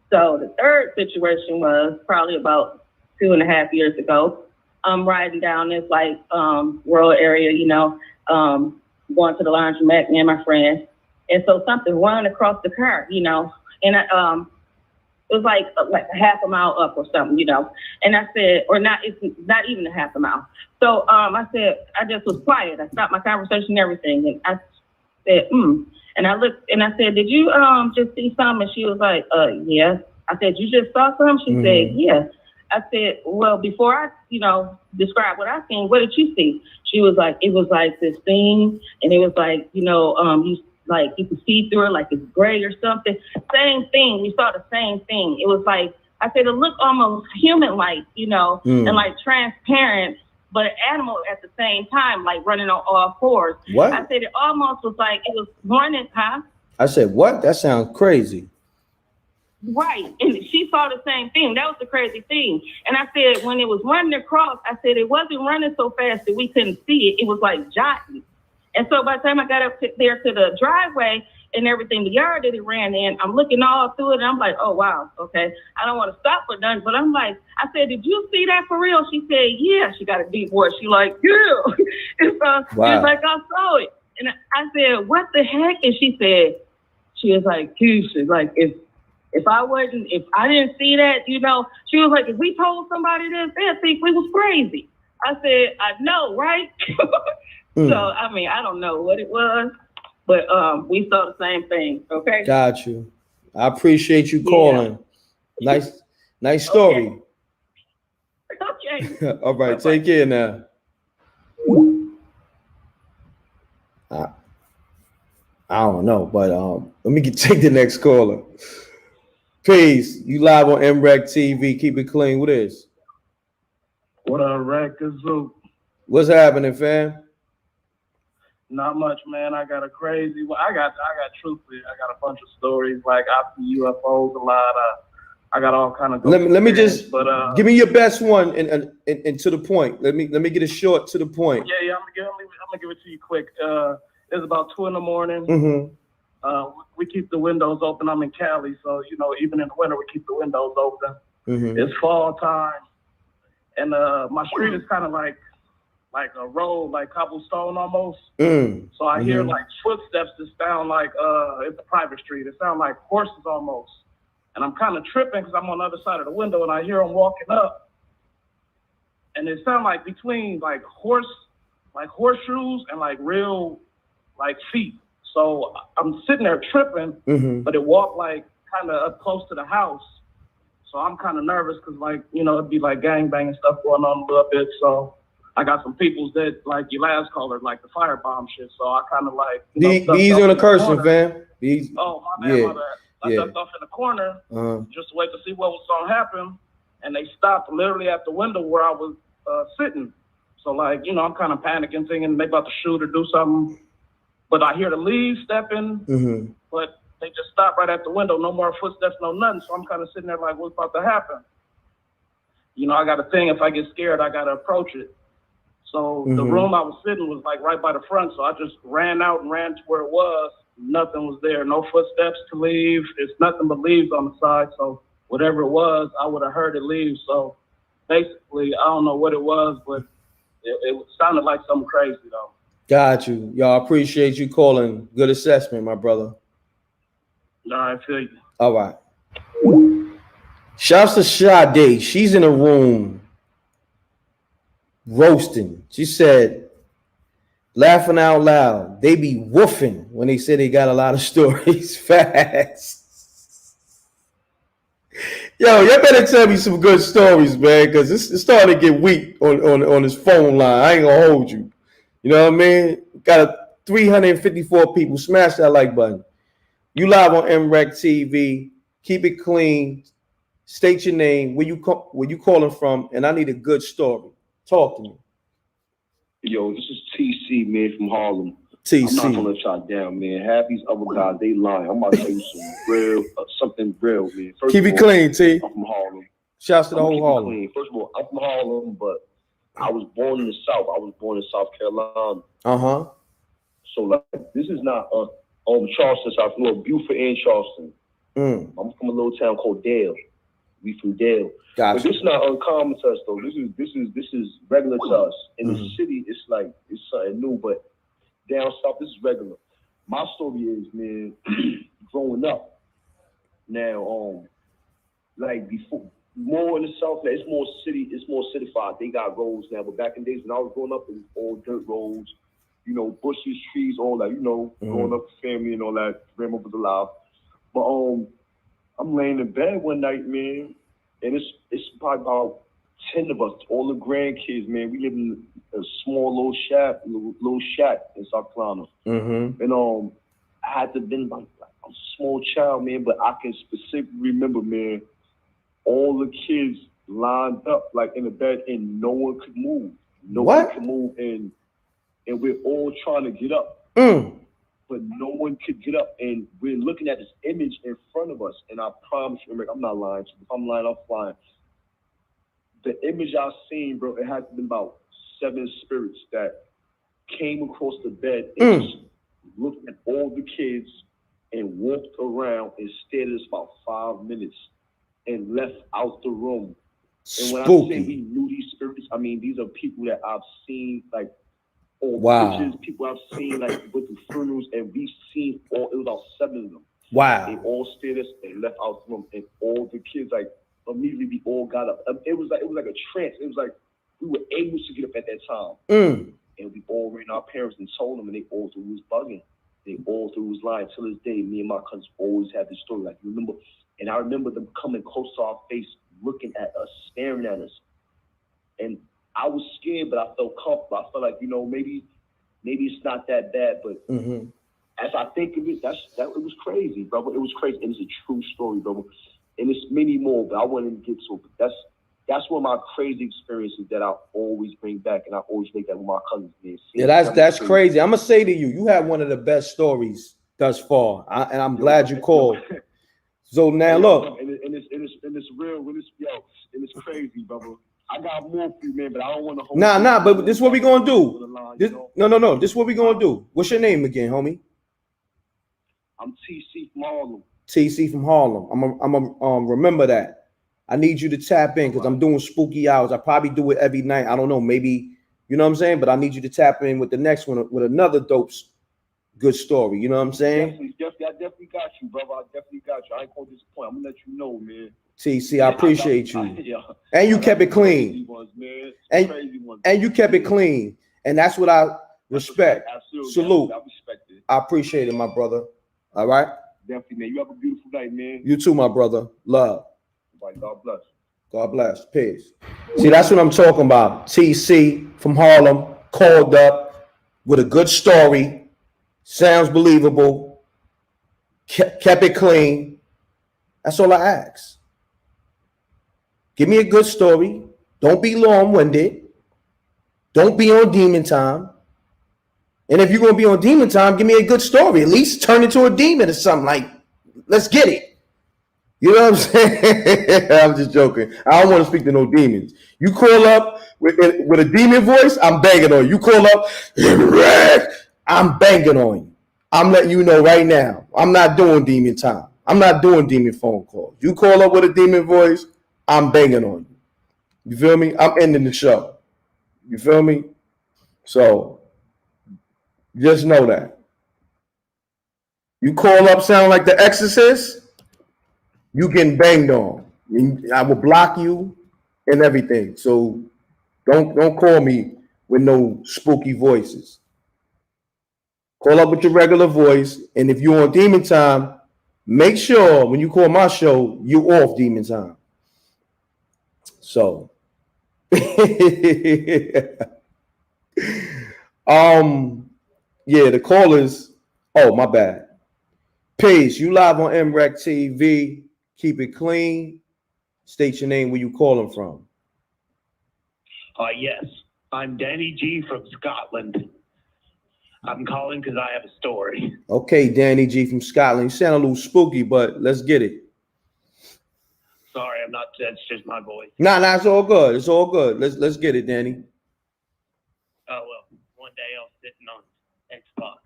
So the third situation was probably about 2.5 years ago. I'm riding down this like rural area, you know, going to the laundromat, me and my friend. And so something running across the car, you know, and it was like a half a mile up or something, you know. And I said, it's not even a half a mile. So I said, I just was quiet. I stopped my conversation and everything. And I said, And I looked and I said, did you just see something? And she was like, yeah. I said, you just saw something? She said, yeah. I said, well, before I, you know, describe what I seen, what did you see? She was like, it was like this thing, and it was like, you know, you could see through it like it's gray or something. Same thing. We saw the same thing. It was like, I said, it looked almost human-like, you know, and like transparent, but an animal at the same time, like running on all fours. What? I said, it almost was like it was running, huh? I said, what? That sounds crazy. Right. And she saw the same thing. That was the crazy thing. And I said, when it was running across, I said, it wasn't running so fast that we couldn't see it. It was like jotting. And so by the time I got up there to the driveway and everything, the yard that it ran in, I'm looking all through it and I'm like, oh, wow. Okay. I don't want to stop for nothing, but I'm like, I said, did you see that for real? She said, yeah. She got a deep voice. She like, yeah. And so she was like, I saw it. And I said, what the heck? And she was like, Keisha, like, if I didn't see that, you know, she was like, if we told somebody this, they'd think we was crazy. I said, I know, right? So, I mean, I don't know what it was, but we saw the same thing, okay? Got you. I appreciate you calling. Yeah. Nice story. Okay. All right, take care now. I don't know, but let me take the next caller. Peace. You live on MRecktv. Keep it clean. What is? What up, Rackazoo? What's happening, fam? Not much, man. I got truthfully, I got a bunch of stories. Like I see UFOs a lot. I got all kind of. Let me just. But give me your best one and to the point. Let me get it short to the point. Yeah. I'm gonna give it to you quick. It's about 2 a.m. We keep the windows open. I'm in Cali, so you know, even in the winter, we keep the windows open. It's fall time, and my street is kind of like a road, like cobblestone almost. So I hear like footsteps that sound like it's a private street. It sounds like horses almost, and I'm kind of tripping because I'm on the other side of the window, and I hear them walking up, and it sounds like between like horseshoes and like real like feet. So I'm sitting there tripping, but it walked like kind of up close to the house. So I'm kind of nervous because like, you know, it'd be like gangbang and stuff going on a little bit. So I got some peoples that like your last caller, like the firebomb shit. So I kind of like These on the cursing, fam. These. Oh, my bad, my bad. I ducked off in the corner just to wait to see what was gonna happen, and they stopped literally at the window where I was sitting. So like, you know, I'm kind of panicking, thinking they about to shoot or do something. But I hear the leaves stepping, but they just stopped right at the window. No more footsteps, no nothing. So I'm kind of sitting there like, what's about to happen? You know, I got a thing. If I get scared, I gotta approach it. So the room I was sitting was like right by the front. So I just ran out and ran to where it was. Nothing was there. No footsteps to leave. It's nothing but leaves on the side. So whatever it was, I would have heard it leave. So basically, I don't know what it was, but it sounded like something crazy though. Got you. Y'all, appreciate you calling. Good assessment, my brother. All right, feel you. All right. Shouts to Sade. She's in a room roasting. She said, laughing out loud, they be woofing when they say they got a lot of stories. Facts. Yo, y'all better tell me some good stories, man, because it's starting to get weak on this phone line. I ain't gonna hold you. You know what I mean? Got 354 people. Smash that like button. You live on MRecktv. Keep it clean. State your name, where you calling from, and I need a good story. Talk to me. Yo, this is TC, man, from Harlem. TC. I'm not gonna let y'all down, man. Half these other guys, they lying. I'm about to tell you something real, man. First Keep it clean, T. I'm from Harlem. Shouts to the whole Harlem. Clean. First of all, I'm from Harlem, but I was born in the South. I was born in South Carolina. So like, this is not Charleston, South Florida, Beaufort and Charleston. I'm from a little town called Dale. We from Dale. Gotcha. But this is not uncommon to us though. This is regular to us. In the city, it's like it's something new, but down south, this is regular. My story is, man, growing up. Now, like before, more in the south, it's more cityfied. They got roads now, but back in the days when I was growing up, it was all dirt roads, you know, bushes, trees, all that, you know, growing up with family and all that. Grandma was alive. But I'm laying in bed one night, man, and it's probably about 10 of us, all the grandkids, man. We live in a small little shack in South Carolina. And I had to been like a small child, man, but I can specifically remember, man, all the kids lined up like in the bed and no one could move. No one could move, and we're all trying to get up. But no one could get up, and we're looking at this image in front of us. And I promise you, I'm not lying. If I'm lying, I'm flying. The image I've seen, bro, it had to be about 7 spirits that came across the bed and just looked at all the kids and walked around and stared at us about 5 minutes and left out the room. And when I say we knew these spirits, I mean these are people that I've seen like pictures, people I've seen like with the funerals, and we've seen it was about 7 of them. Wow. They all stared at us and left out the room, and all the kids like immediately we all got up. It was like a trance. It was like we were able to get up at that time. And we all ran our parents and told them, and they all thought we was bugging. They all thought we was lying. Till this day, me and my cousins always had this story. Like, remember, and I remember them coming close to our face, looking at us, staring at us. And I was scared, but I felt comfortable. I felt like, you know, maybe it's not that bad. But as I think of it, it was crazy, brother. It was crazy. And it's a true story, brother. And it's many more, but I wouldn't get to it. But that's one of my crazy experiences that I always bring back, and I always make that with my cousins. Man. Yeah, that's crazy. I'm gonna say to you, you have one of the best stories thus far, and I'm glad you called. So now look, and it's real. And it's crazy, brother. I got more for you, man, but I don't want to hold. Nah. But this is what we gonna do. No. This is what we gonna do. What's your name again, homie? I'm TC from Harlem. TC from Harlem. I'm gonna remember that. I need you to tap in because I'm doing spooky hours. I probably do it every night. I don't know, maybe, you know what I'm saying? But I need you to tap in with the next one with another dope, good story. You know what I'm saying? Definitely, I definitely got you, brother. I definitely got you. I ain't gonna disappoint. I'm gonna let you know, man. TC, I appreciate you. And you kept it clean. And you kept it clean. And that's what I respect. Salute. I respect it. I appreciate it, my brother. All right? Definitely, man. You have a beautiful night, man. You too, my brother. Love. Right, God bless. God bless. Peace. See, that's what I'm talking about. TC from Harlem called up with a good story. Sounds believable. Kept it clean. That's all I ask. Give me a good story. Don't be long-winded. Don't be on demon time. And if you're going to be on demon time, give me a good story. At least turn into a demon or something. Like, let's get it. You know what I'm saying? I'm just joking. I don't want to speak to no demons. You call up with a demon voice, I'm banging on you. You call up, M.Reck, I'm banging on you. I'm letting you know right now. I'm not doing demon time. I'm not doing demon phone calls. You call up with a demon voice, I'm banging on you. You feel me? I'm ending the show. You feel me? So just know that. You call up sound like the Exorcist, you getting banged on. I will block you and everything. So don't call me with no spooky voices. Call up with your regular voice, and if you're on demon time, make sure when you call my show, you off demon time. So yeah, the callers. Oh, my bad. Peace. You live on MRecktv. Keep it clean. State your name, where you calling from. Yes, I'm Danny G from Scotland. I'm calling because I have a story. Okay, Danny G from Scotland. You sound a little spooky, but let's get it. Sorry, I'm not. That's just my voice. Nah, it's all good. It's all good. Let's get it, Danny. Oh well, one day I was sitting on Xbox,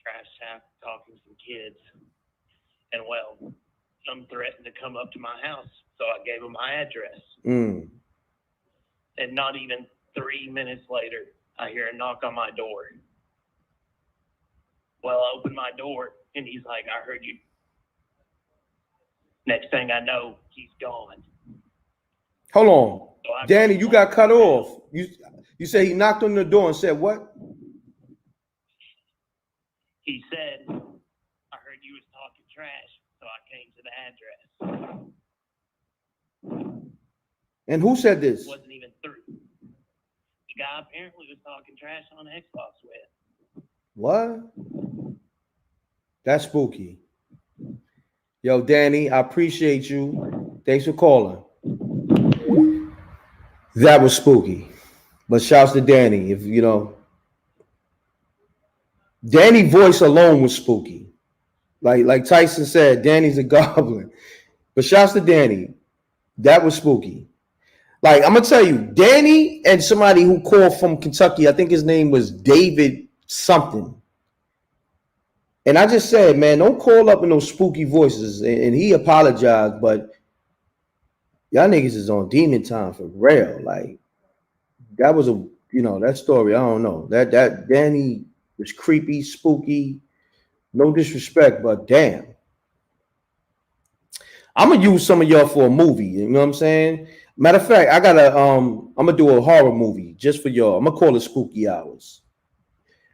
trash tap, talking to some kids, and well, some threatened to come up to my house, so I gave them my address. And not even 3 minutes later, I hear a knock on my door. Well, I open my door, and he's like, I heard you. Next thing I know, he's gone. Hold on. So Danny, you got cut off. You say he knocked on the door and said what? He said, I heard you was talking trash, so I came to the address. And who said this? It wasn't even through. The guy apparently was talking trash on Xbox with. What? That's spooky. Yo, Danny, I appreciate you. Thanks for calling. That was spooky. But shouts to Danny. If you know, Danny's voice alone was spooky. Like Tyson said, Danny's a goblin. But shouts to Danny. That was spooky. Like, I'm gonna tell you, Danny and somebody who called from Kentucky, I think his name was David something. And I just said, man, don't call up in those spooky voices. And he apologized, but y'all niggas is on demon time for real. Like, that was that story. I don't know. That Danny was creepy, spooky. No disrespect, but damn. I'm gonna use some of y'all for a movie. You know what I'm saying? Matter of fact, I'm gonna do a horror movie just for y'all. I'm gonna call it Spooky Hours.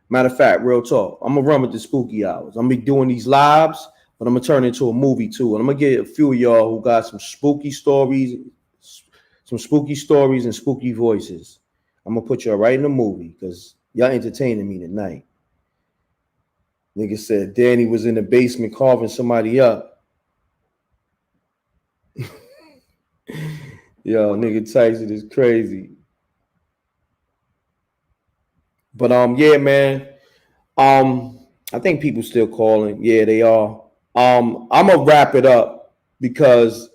Matter of fact, real talk. I'm gonna run with the Spooky Hours. I'm gonna be doing these lives, but I'm gonna turn it into a movie too. And I'm gonna get a few of y'all who got some spooky stories and spooky voices. I'm gonna put y'all right in the movie because y'all entertaining me tonight. Nigga said Danny was in the basement carving somebody up. Yo, nigga Tyson is crazy. But yeah, man. I think people still calling. Yeah, they are. I'm gonna wrap it up because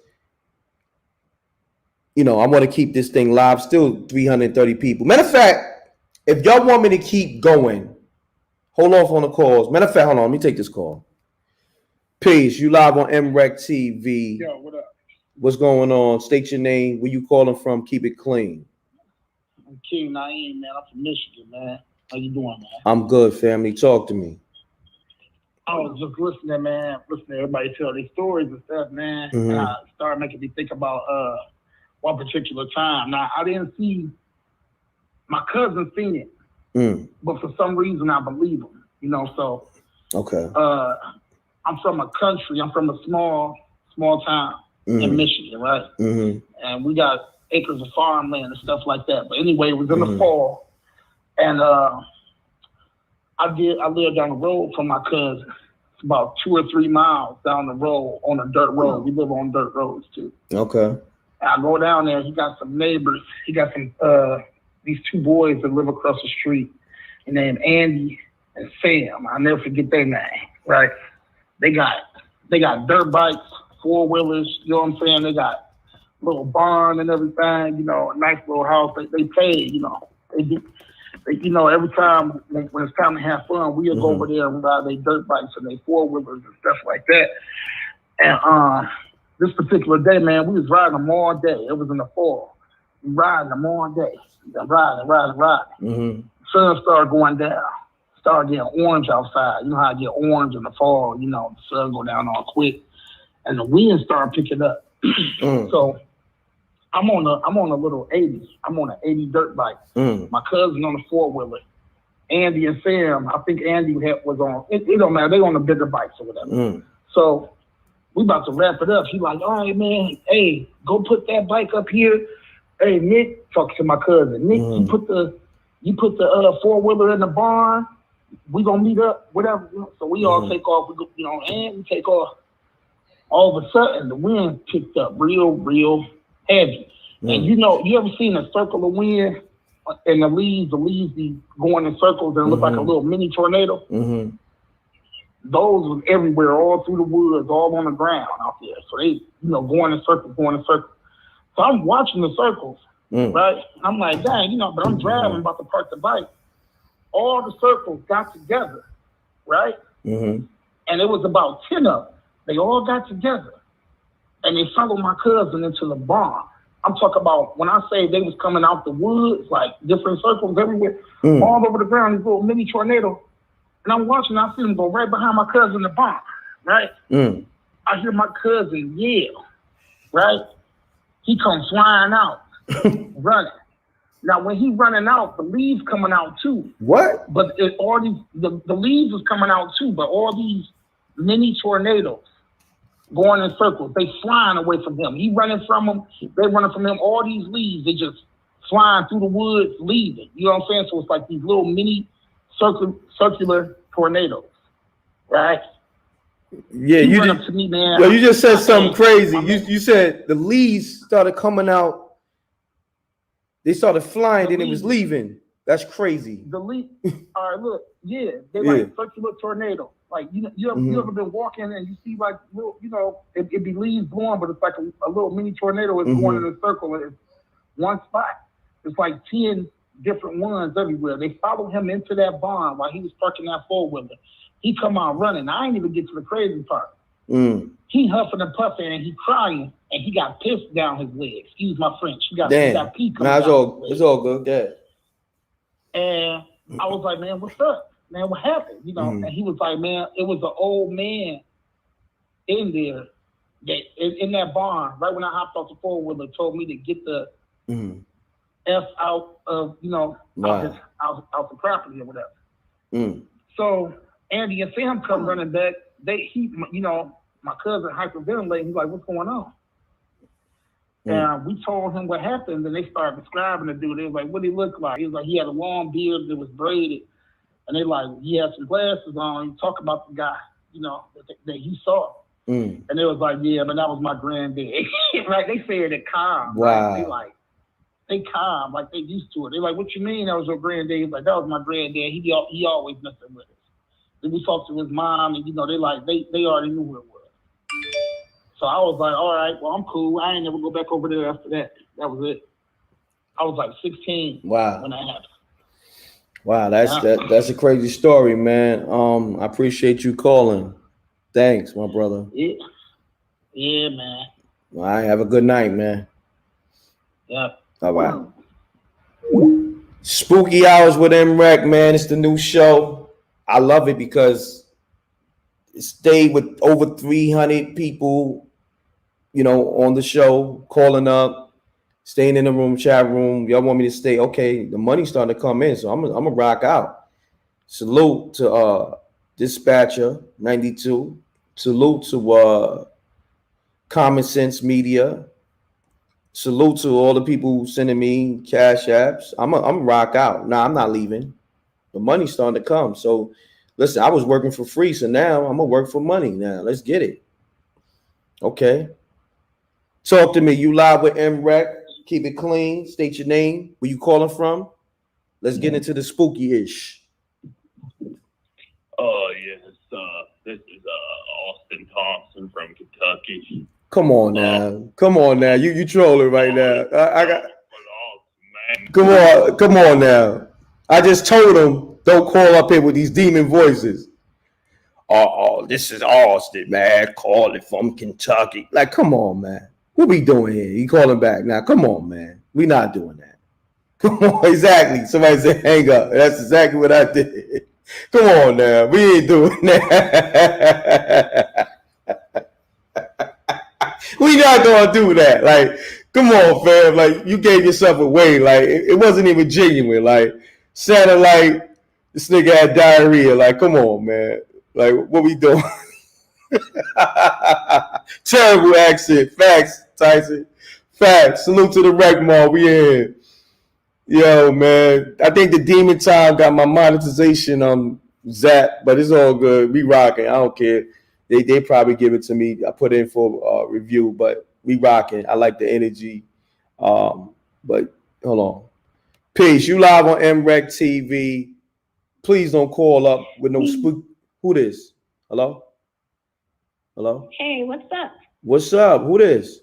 I want to keep this thing live. Still 330 people. Matter of fact, if y'all want me to keep going, hold off on the calls. Matter of fact, hold on. Let me take this call. Peace. You live on MRecktv. Yo, what up? What's going on? State your name. Where you calling from? Keep it clean. I'm King Naeem, man. I'm from Michigan, man. How you doing, man? I'm good, family. Talk to me. I was just listening, man. Listening to everybody tell their stories and stuff, man. Mm-hmm. And started making me think about one particular time. Now, I didn't see my cousin seen it, but for some reason I believe him. So okay. I'm from a country. I'm from a small town. in Michigan, right? And we got acres of farmland and stuff like that. But anyway, it was in the fall, and I lived down the road from my cousin. It's about 2 or 3 miles down the road on a dirt road. We live on dirt roads too. Okay. And I go down there. He got some neighbors. He got some these 2 boys that live across the street, named Andy and Sam. I'll never forget their name. Right? They got dirt bikes, 4-wheelers. You know what I'm saying? They got little barn and everything. You know, a nice little house. They paid. You know, they do. You know, every time when it's time to have fun, we'll go over there and ride their dirt bikes and their 4-wheelers and stuff like that. And this particular day, man, we was riding them all day. It was in the fall. We riding them all day. Riding. Sun started going down. Started getting orange outside. You know how I get orange in the fall. You know, the sun go down all quick, and the wind started picking up. So I'm on a little 80. I'm on an 80 dirt bike. My cousin on a 4-wheeler. Andy and Sam, I think Andy was on, it don't matter, they on the bigger bikes or whatever. So we about to wrap it up. He like, all right, man, hey, go put that bike up here. Hey, Nick, talking to my cousin. Nick, you put the 4-wheeler in the barn. We gonna meet up, whatever. So we all take off, and we take off. All of a sudden, the wind picked up real heavy. And you ever seen a circle of wind and the leaves be going in circles and look like a little mini tornado? Those was everywhere, all through the woods, all on the ground out there. So they, going in circles. So I'm watching the circles, right? I'm like, dang, but I'm driving, about to park the bike. All the circles got together, right? And it was about 10 of them. They all got together. And they followed my cousin into the barn. I'm talking about, when I say they was coming out the woods, like different circles everywhere, all over the ground, these little mini tornado. And I'm watching, I see them go right behind my cousin in the barn, right? I hear my cousin yell, right? He comes flying out, running. Now, when he running out, the leaves coming out too. What? But all these, the leaves was coming out too, but all these mini tornadoes going in circles, they flying away from him. He running from them, they running from him. All these leaves, they just flying through the woods, leaving. You know what I'm saying? So it's like these little mini circular tornadoes, right? Yeah, He you run just, up to me, man. you just said something crazy. You said the leaves started coming out. They started flying, then it was leaving. That's crazy. The leaf, all right, look, yeah, they like circular tornado. Like you ever been walking and you see like little, it be leaves blowing, but it's like a little mini tornado is going in a circle and it's one spot. It's like 10 different ones everywhere. They followed him into that barn while he was parking that 4-wheeler. He come out running. I ain't even get to the crazy part. He huffing and puffing and he crying and he got pissed down his leg. Excuse my French. He got pee coming down. It's all good. Yeah. And I was like, man, what's up? Man, what happened? And he was like, man, it was an old man in there that in that barn, right when I hopped off the 4-wheeler, told me to get the F out of, out the property or whatever. So Andy and Sam come running back. My cousin hyperventilating. He's like, what's going on? And we told him what happened, and they started describing the dude. They was like, what did he look like? He was like, he had a long beard that was braided. And they like, he had some glasses on. He talked about the guy, that he saw. And they was like, yeah, but that was my granddad. Like, they said it calm. Wow. Right? They calm, like they used to it. They like, what you mean that was your granddad? He's like, that was my granddad. He always messing with us. Then we talked to his mom, and, they already knew who it was. So I was like, all right, well, I'm cool. I ain't never go back over there after that. That was it. I was like 16 when that happened. Wow, that's a crazy story, man. I appreciate you calling. Thanks, my brother. Yeah, man. All right, have a good night, man. Yeah. All right. Spooky Hours with M.Reck, man. It's the new show. I love it because it stayed with over 300 people, on the show, calling up, staying in the room, chat room. Y'all want me to stay? Okay, the money's starting to come in, so I'm gonna rock out. Salute to Dispatcher 92. Salute to Common Sense Media. Salute to all the people sending me cash apps. I'm rock out. Nah, I'm not leaving. The money's starting to come. So listen, I was working for free, so now I'm gonna work for money. Now let's get it. Okay. Talk to me. You live with M.Reck. Keep it clean. State your name. Where you calling from? Let's get into the spooky-ish. Oh, yes. This is Austin Thompson from Kentucky. Come on now. Come on now. You trolling right now. I got. Come on now. I just told him don't call up here with these demon voices. Oh, this is Austin, man. Calling from Kentucky. Like, come on, man. What we doing here? He calling back now. Come on, man. We not doing that. Come on, exactly. Somebody said hang up. That's exactly what I did. Come on now. We ain't doing that. We not gonna do that. Like, come on, fam. Like, you gave yourself away. Like, it wasn't even genuine. Like, sounded like this nigga had diarrhea. Like, come on, man. Like, what we doing? Terrible accent. Facts, Tyson. Facts. Salute to the Wreck Mall. We in. Yo, man. I think the Demon Time got my monetization zapped, but it's all good. We rocking. I don't care. They probably give it to me. I put in for review, but we rocking. I like the energy. But hold on. Peace. You live on MRecktv. Please don't call up with no spook. Who this? Hello? Hello? Hey, what's up? What's up? Who this?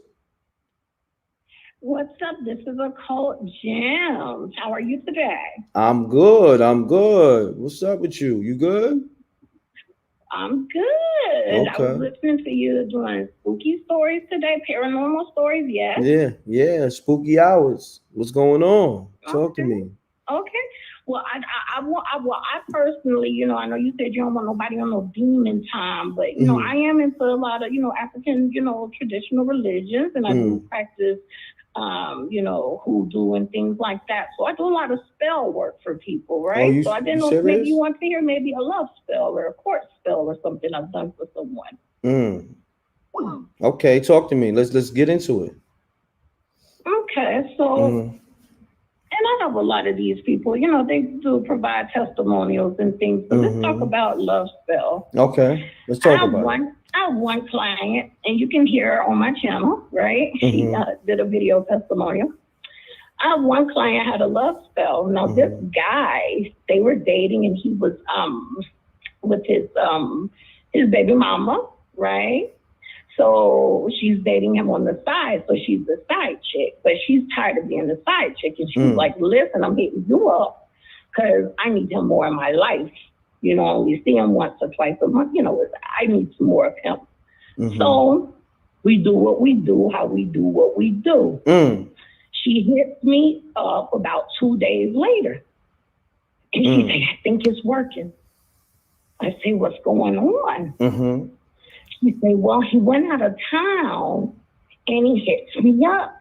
What's up? This is Occult Gems. How are you today? I'm good. I'm good. What's up with you? You good? I'm good. Okay. I was listening to you doing spooky stories today, paranormal stories, yes? Yeah. Spooky hours. What's going on? Talk to me. Okay. Well, I personally, you know, I know you said you don't want nobody on no demon time, but you know, I am into a lot of, you know, African, you know, traditional religions, and I do practice, you know, hoodoo and things like that. So I do a lot of spell work for people, right? So I didn't know if maybe you want to hear maybe a love spell or a court spell or something I've done for someone. Okay, talk to me. Let's get into it. Okay, so. And I have a lot of these people, you know, they do provide testimonials and things. So let's talk about love spell. Okay, let's talk about it. I have one client, and you can hear her on my channel, right? She did a video testimonial. I have one client had a love spell. Now this guy, they were dating, and he was with his baby mama, right? So she's dating him on the side. So she's the side chick, but she's tired of being the side chick. And she's like, listen, I'm hitting you up because I need him more in my life. You know, I only see him once or twice a month. You know, I need some more of him. So we do what we do, how we do what we do. She hits me up about 2 days later. And she said, I think it's working. I say, what's going on? He said, well, he went out of town and he hits me up.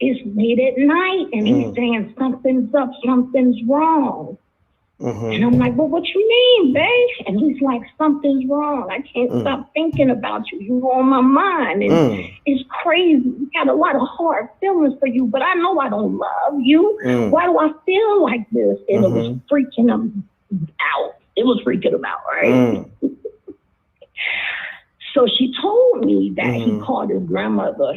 It's late at night and he's saying something's up, something's wrong. And I'm like, well, what you mean, babe? And he's like, something's wrong. I can't stop thinking about you. You're on my mind. And it's crazy. I got a lot of hard feelings for you, but I know I don't love you. Why do I feel like this? And it was freaking him out. It was freaking him out, right? So she told me that he called his grandmother,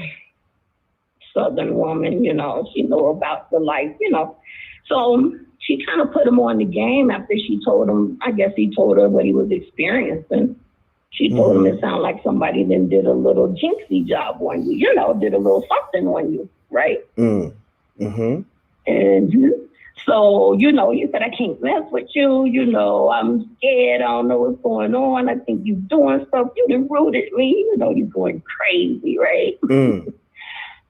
Southern woman, you know, she know about the life, you know. So she kind of put him on the game after she told him, I guess he told her what he was experiencing. She told him it sounded like somebody then did a little jinxie job on you, you know, did a little something on you, right? And so, you know, he said, I can't mess with you. You know, I'm scared. I don't know what's going on. I think you're doing stuff. You done rooted me. You know, you're going crazy, right?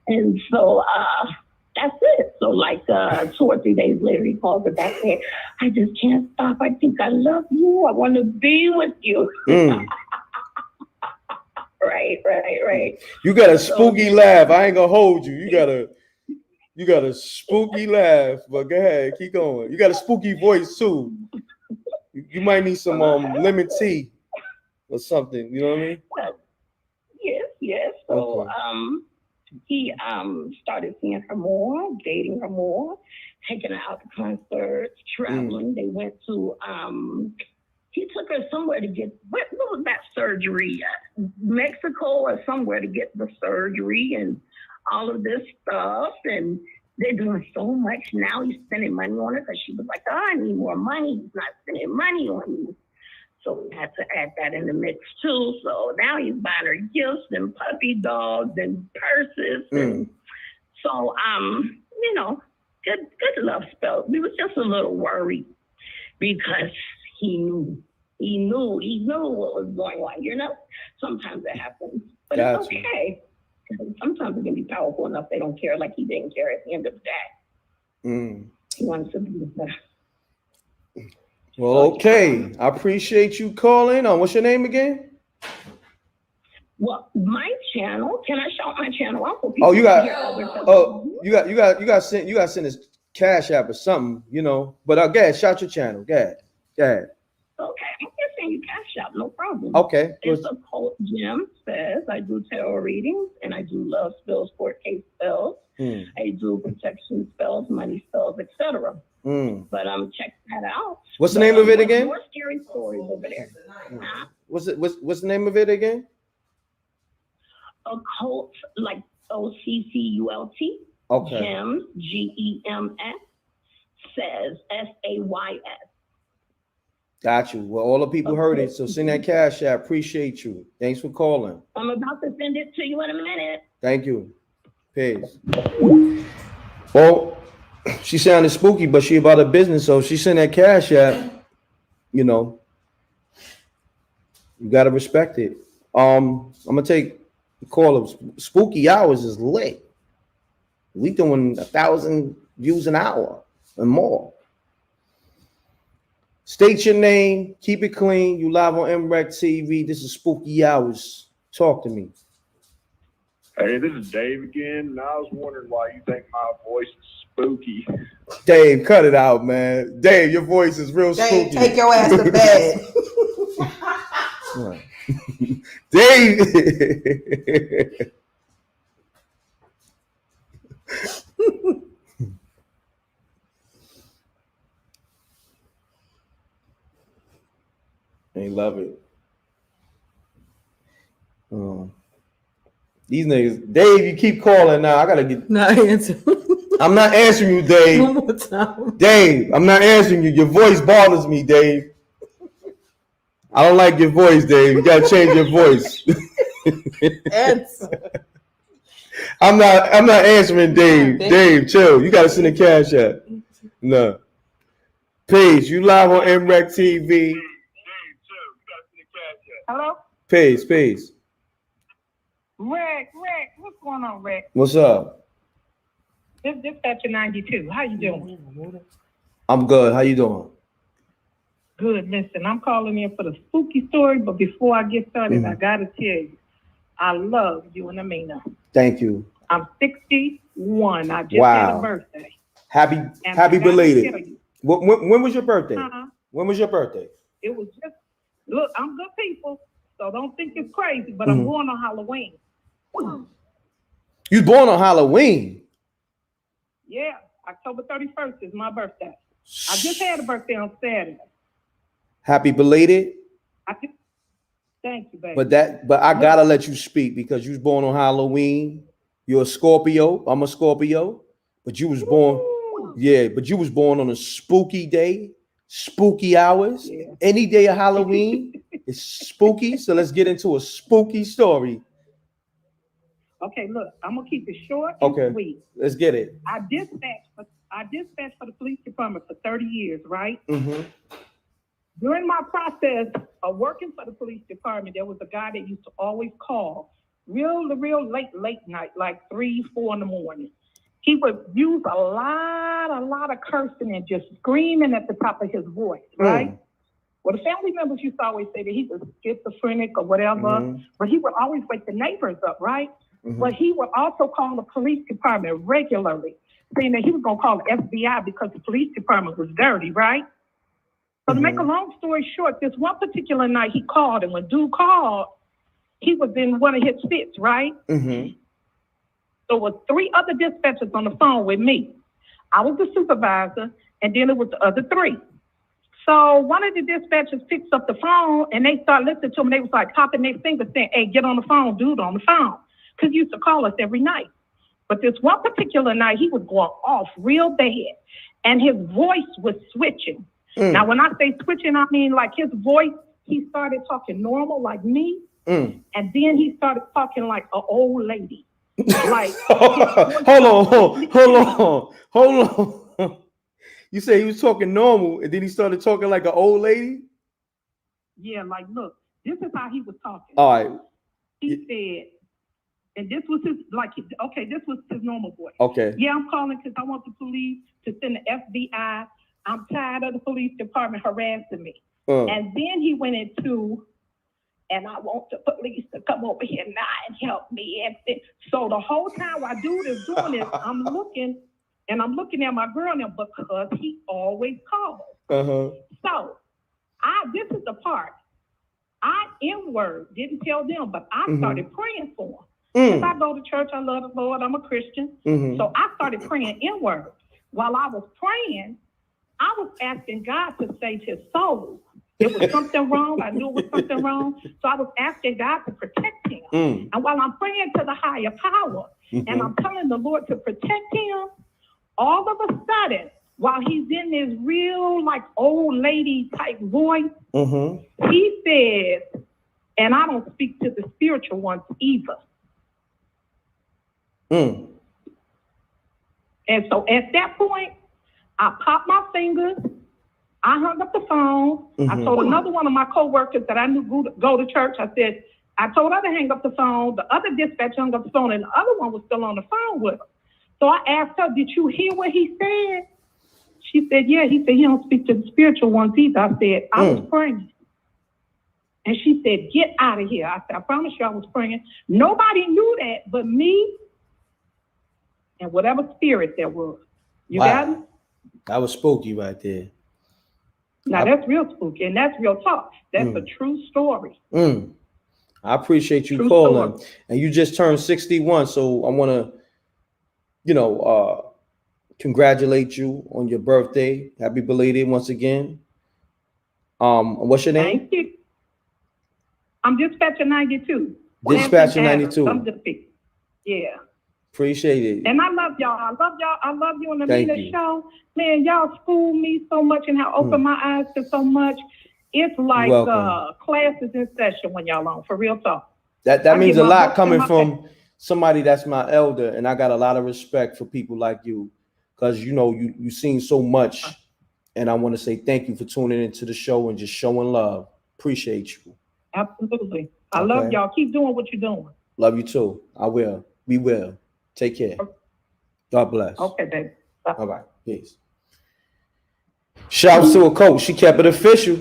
And so that's it. So like 2 or 3 days later, he called her back and said, I just can't stop. I think I love you. I want to be with you. Right. You got a spooky laugh. I ain't going to hold you. You got a spooky laugh, but go ahead, keep going. You got a spooky voice too. You might need some lemon tea or something. You know what I mean? Yes. So Okay. he started seeing her more, dating her more, taking her out to concerts, traveling. They went to he took her somewhere to get what was that surgery? Mexico or somewhere to get the surgery and all of this stuff. And they're doing so much now. He's spending money on her because she was like, oh, I need more money. He's not spending money on me. So we had to add that in the mix too. So now he's buying her gifts and puppy dogs and purses. And so, you know, good love spell. We was just a little worried because he knew what was going on, you know? Sometimes it happens, but Gotcha. it's okay. Sometimes it can be powerful enough they don't care, like he didn't care at the end of the day. He wants to be there. Well, okay. I appreciate you calling. What's your name again? Well, my channel. Can I shout my channel out for Oh, people? you got send this Cash App or something, you know. But go ahead, shout your channel. Go ahead. Okay, I'm just saying you cash out, no problem. Okay. It's Occult Gem Says. I do tarot readings and I do love spells, court case spells. I do protection spells, money spells, etc. But check that out. What's the name of it again? More scary stories over there. What's the name of it again? Occult, like OCCULT. Okay. Gems, GEMS. Says SAYS. Got you. Well, all the people heard it, so send that Cash App. Appreciate you. Thanks for calling. I'm about to send it to you in a minute. Thank you. Peace. Well, she sounded spooky, but she about her business, so she sent that Cash App. You know, you gotta respect it. I'm gonna take the call of Spooky Hours is lit. We doing 1,000 views an hour and more. State your name, keep it clean. You live on MRecktv. This is Spooky Hours. Talk to me. Hey, this is Dave again, and I was wondering why you think my voice is spooky. Dave, cut it out, man. Dave, your voice is real spooky. Take your ass to bed. Dave. They love it. These niggas, Dave, you keep calling now. I gotta get. Not answer. I'm not answering you, Dave. One more time. Dave, I'm not answering you. Your voice bothers me, Dave. I don't like your voice, Dave. You gotta change your voice. Answer. I'm not answering Dave. Dave, chill. You gotta send a Cash App. No. Peace. You live on MRecktv. Hello? Peace. Reck, what's going on, Reck? What's up? This Dispatcher 92. How you doing? I'm good. How you doing? Good. Listen, I'm calling in for the spooky story, but before I get started, I gotta tell you, I love you and Amina. Thank you. I'm 61. I just had a birthday. Happy belated. When was your birthday? When was your birthday? It was just, look, I'm good people, so don't think it's crazy, but I'm born on Halloween. You born on Halloween? Yeah, October 31st is my birthday. I just had a birthday on Saturday. Happy belated. Thank you, baby. But I gotta let you speak because you was born on Halloween. You're a Scorpio. I'm a Scorpio. But you was born, but you was born on a spooky day, spooky hours. Yeah. Any day of Halloween is spooky. So let's get into a spooky story. Okay, look, I'm gonna keep it short and sweet. Let's get it. I dispatched for the police department for 30 years, right? During my process of working for the police department, there was a guy that used to always call real late night, like 3, 4 in the morning. He would use a lot of cursing and just screaming at the top of his voice, right? Well, the family members used to always say that he was schizophrenic or whatever, but he would always wake the neighbors up, right? But he would also call the police department regularly, saying that he was gonna call the FBI because the police department was dirty, right? So to make a long story short, this one particular night he called, and when dude called, he was in one of his fits, right? Mm-hmm. There were 3 other dispatchers on the phone with me. I was the supervisor, and then it was the other 3. So one of the dispatchers picks up the phone, and they start listening to him. They was like popping their fingers saying, hey, get on the phone, dude, on the phone. Because he used to call us every night. But this one particular night, he was going off real bad, and his voice was switching. Now, when I say switching, I mean like his voice, he started talking normal like me, and then he started talking like an old lady. Like, hold on. You say he was talking normal, and then he started talking like an old lady? Yeah, like, look, this is how he was talking. All right. He said, and this was his, like, okay, this was his normal voice. Okay. Yeah, I'm calling because I want the police to send the FBI. I'm tired of the police department harassing me. And then he went into, and I want the police to come over here now and help me. And so the whole time while dude is doing this, I'm looking at my girl now because he always calls. Uh-huh. So this is the part. I N-word, didn't tell them, but I started praying for him. Because I go to church, I love the Lord, I'm a Christian. So I started praying N-word. While I was praying, I was asking God to save his soul. There was something wrong. I knew it was something wrong. So I was asking God to protect him. And while I'm praying to the higher power, and I'm telling the Lord to protect him, all of a sudden, while he's in this real, like, old lady type voice, he says, and I don't speak to the spiritual ones either. And so at that point, I popped my fingers. I hung up the phone. I told another one of my coworkers that I knew go to church. I said, I told her to hang up the phone. The other dispatcher hung up the phone, and the other one was still on the phone with her. So I asked her, did you hear what he said? She said, yeah. He said, he don't speak to the spiritual ones either. I said, I was praying. And she said, get out of here. I said, I promise you I was praying. Nobody knew that but me and whatever spirit there was. You got it? That was spooky right there. Now, that's real spooky, and that's real talk. That's a true story. I appreciate you True calling. story. And you just turned 61, so I want to, congratulate you on your birthday. Happy belated once again. What's your name? Thank you. I'm Dispatcher 92. Dispatcher 92. I'm just yeah. Appreciate it. And I love y'all. I love y'all. I love you on the Thank Mina you. show. Man, y'all school me so much and have opened my eyes to so much. It's like classes in session when y'all on, for real talk. That means a lot coming from somebody that's my elder, and I got a lot of respect for people like you, because you've seen so much, and I want to say thank you for tuning into the show and just showing love. Appreciate you. Absolutely. I love y'all. Keep doing what you're doing. Love you too. I will. We will. Take care. God bless. Okay, baby. All right. Peace. Shouts to a coach. She kept it official.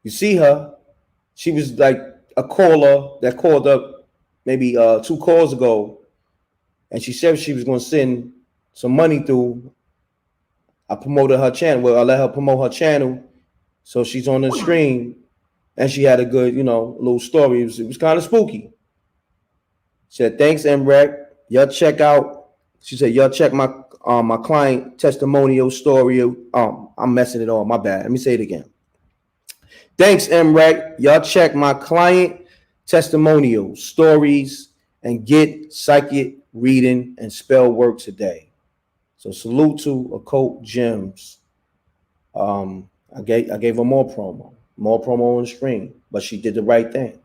You see her. She was like a caller that called up maybe 2 calls ago, and she said she was going to send some money through. I promoted her channel. Well, I let her promote her channel, so she's on the stream, and she had a good, little story. It was kind of spooky. She said, "Thanks, M.Reck. Y'all check out." She said, "Y'all check my my client testimonial story." I'm messing it all. My bad. Let me say it again. Thanks, M.Reck. Y'all check my client testimonial stories and get psychic reading and spell work today. So salute to Occult Gems. I gave her more promo on the screen, but she did the right thing.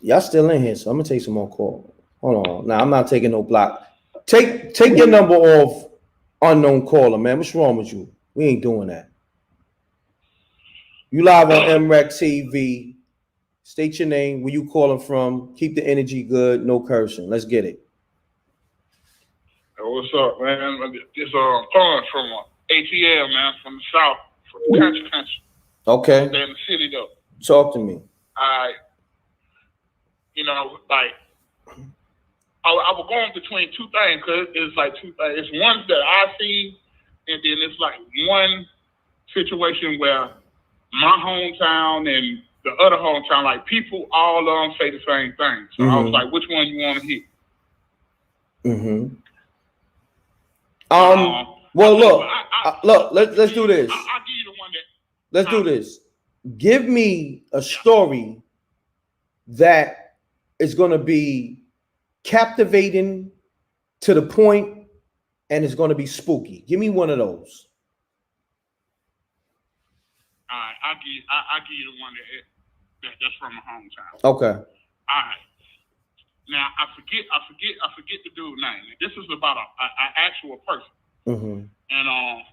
Y'all still in here, so I'm gonna take some more calls. Hold on. Now I'm not taking no block. Take your number off unknown caller, man. What's wrong with you? We ain't doing that. You live on MRecktv. State your name, where you calling from. Keep the energy good, no cursing. Let's get it. Hey, what's up, man? This calling from ATL, man, from the South, from the country. Okay. Stay in the city though. Talk to me. I was going between two things, because it's like two things. It's one that I see, and then it's like one situation where my hometown and the other hometown, like people all say the same thing. So I was like, which one you want to hit? Well, look. Let's do this. I'll give you the one that. Let's do this. Give me a story that is going to be captivating to the point, and it's going to be spooky. Give me one of those. All right, I'll give you the one that's from my hometown. Okay. All right. Now I forget the dude's name. This is about an actual person, and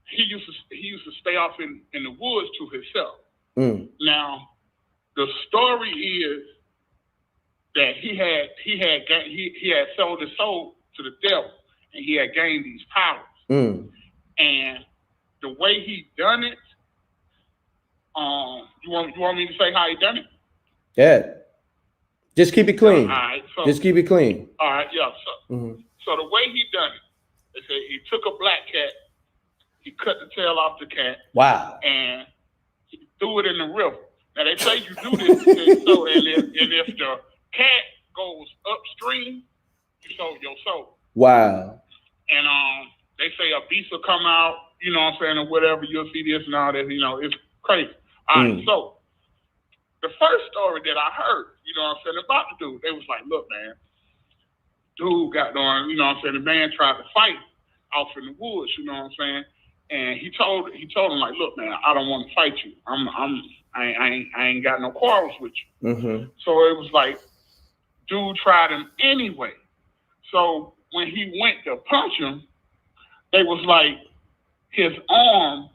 he used to stay off in the woods to himself. Now the story is that he had sold his soul to the devil, and he had gained these powers. And the way he done it, you want me to say how he done it? Yeah. Just keep it clean. All right. So, just keep it clean. All right. Yeah. So the way he done it, they say he took a black cat, he cut the tail off the cat. Wow. And he threw it in the river. Now they say you do this, so and if the cat goes upstream, you sold your soul. Wow. And they say a beast will come out, you know what I'm saying, or whatever. You'll see this and all that. You know, it's crazy. All right. So the first story that I heard, you know what I'm saying, about the dude, they was like, look, man, dude got on, you know what I'm saying, the man tried to fight off in the woods, you know what I'm saying, and he told him like, look, man, I don't want to fight you. I ain't got no quarrels with you. So it was like, dude tried him anyway. So when he went to punch him, they was like, his arm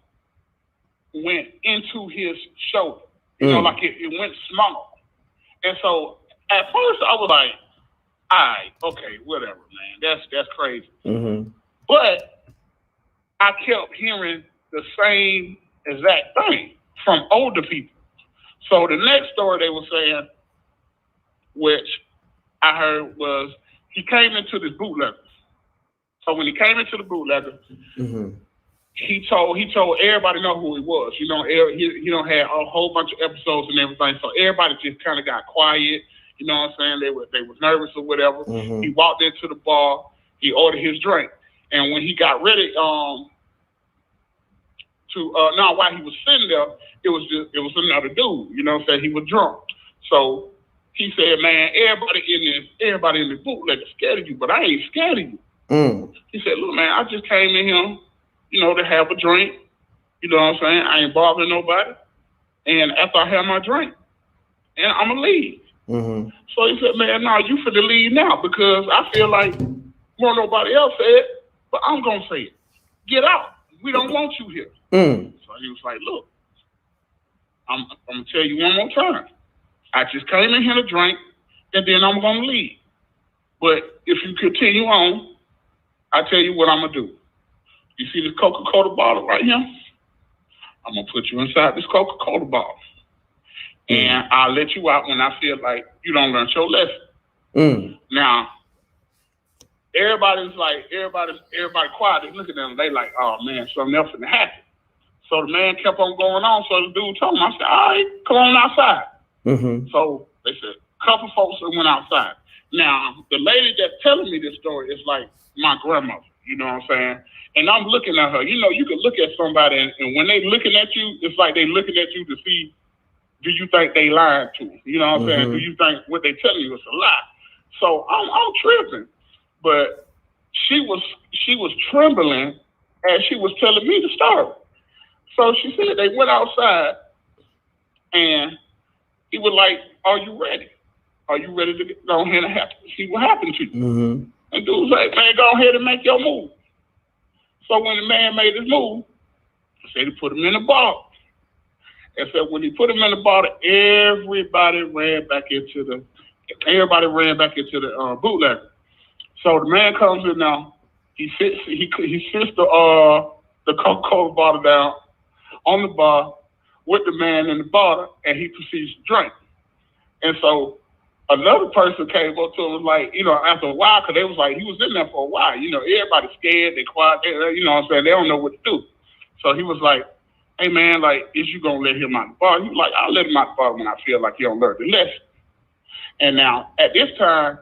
went into his shoulder. You know, like it went small. And so at first I was like, all right, okay, whatever, man. That's crazy. But I kept hearing the same exact thing from older people. So the next story they were saying, which I heard, was he came into this bootlegger. So when he came into the bootlegger, he told everybody know who he was. You know, he don't had a whole bunch of episodes and everything. So everybody just kind of got quiet. You know what I'm saying? They were nervous or whatever. He walked into the bar. He ordered his drink, and when he got ready while he was sitting there, it was another dude. You know what I'm saying? He was drunk. So he said, "Man, everybody in this bootleg is scared of you, but I ain't scared of you." He said, "Look, man, I just came in here, you know, to have a drink. You know what I'm saying? I ain't bothering nobody. And after I have my drink, and I'm going to leave." So he said, "Man, no, you finna leave now because I feel like won't nobody else say it, but I'm going to say it. Get out. We don't want you here." So he was like, "Look, I'm going to tell you one more time. I just came in here to drink, and then I'm going to leave. But if you continue on, I tell you what I'm going to do. You see this Coca-Cola bottle right here? I'm going to put you inside this Coca-Cola bottle. And I'll let you out when I feel like you don't learn your lesson." Now, everybody quiet. They look at them. They like, oh, man, something else finna happen. So the man kept on going on. So the dude told him, I said, all right, come on outside. So they said, a couple folks that went outside. Now, the lady that's telling me this story is like my grandmother. You know what I'm saying? And I'm looking at her. You know, you can look at somebody, and when they looking at you, it's like they looking at you to see, do you think they lied to you? You know what I'm saying? Do you think what they telling you is a lie? So I'm tripping. But she was trembling as she was telling me the story. So she said they went outside, and he was like, "Are you ready? Are you ready to go ahead and see what happened to you?" And dude was like, "Man, go ahead and make your move." So when the man made his move, he said he put him in the bottle. And so when he put him in the bottle, everybody ran back into the bootlegger. So the man comes in now. He sits the Coca-Cola bottle down on the bar with the man in the bottle, and he proceeds to drink. And so another person came up to him, was like, you know, after a while, because they was like, he was in there for a while. You know, everybody's scared, they quiet, you know what I'm saying? They don't know what to do. So he was like, hey man, like, is you gonna let him out the bar? He was like, I'll let him out the bar when I feel like he don't learn the lesson. And now at this time,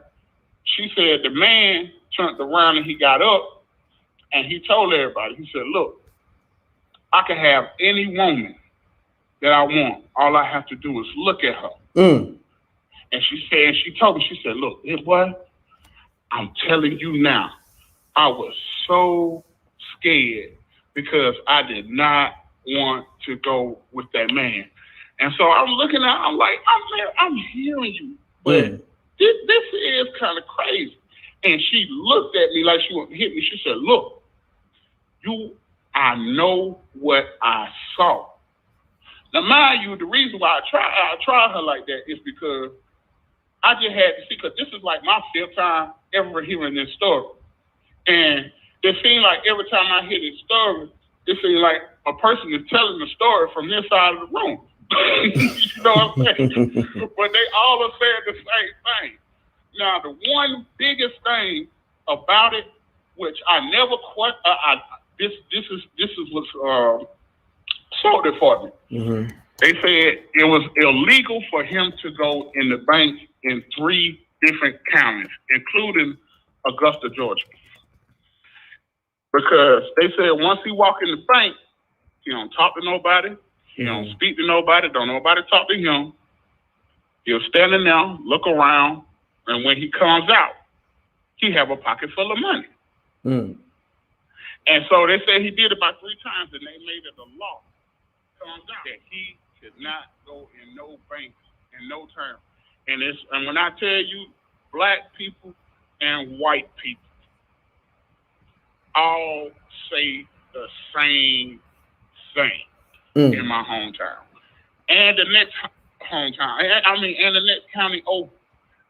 she said the man turned around and he got up and he told everybody, he said, look, I can have any woman that I want. All I have to do is look at her. And she told me, she said, look, hey boy, I'm telling you now, I was so scared because I did not want to go with that man. And so I'm looking at, I'm like, I'm hearing you, but this is kind of crazy. And she looked at me like she wanted to hit me. She said, look, I know what I saw. Now, mind you, the reason why I tried her like that is because I just had to see, because this is like my 5th time ever hearing this story. And it seemed like every time I hear this story, it seems like a person is telling the story from this side of the room. You know what I'm saying? But they all are saying the same thing. Now, the one biggest thing about it, which I never quite, this is what's sold it for me. They said it was illegal for him to go in the bank in 3 different counties, including Augusta, Georgia. Because they said once he walk in the bank, he don't talk to nobody, he don't speak to nobody, don't nobody talk to him. He'll stand in there, look around, and when he comes out, he have a pocket full of money. And so they said he did it about 3 times, and they made it a law. Comes out that he could not go in no bank in no term. And when I tell you, black people and white people all say the same thing in my hometown. And the next hometown, and the next county over.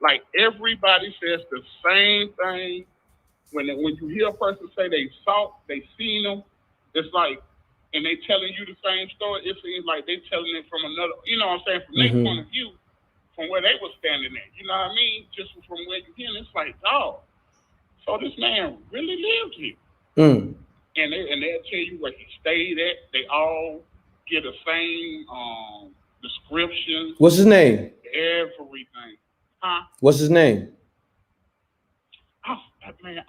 Like, everybody says the same thing. When you hear a person say they seen them, it's like, and they telling you the same story, it seems like they telling it from another, you know what I'm saying, from their point of view, from where they were standing at. You know what I mean? Just from where you hear, it's like, oh, so this man really lived here. And they'll tell you where he stayed at. They all get the same descriptions. What's his name? Everything. Huh? What's his name? Oh, man,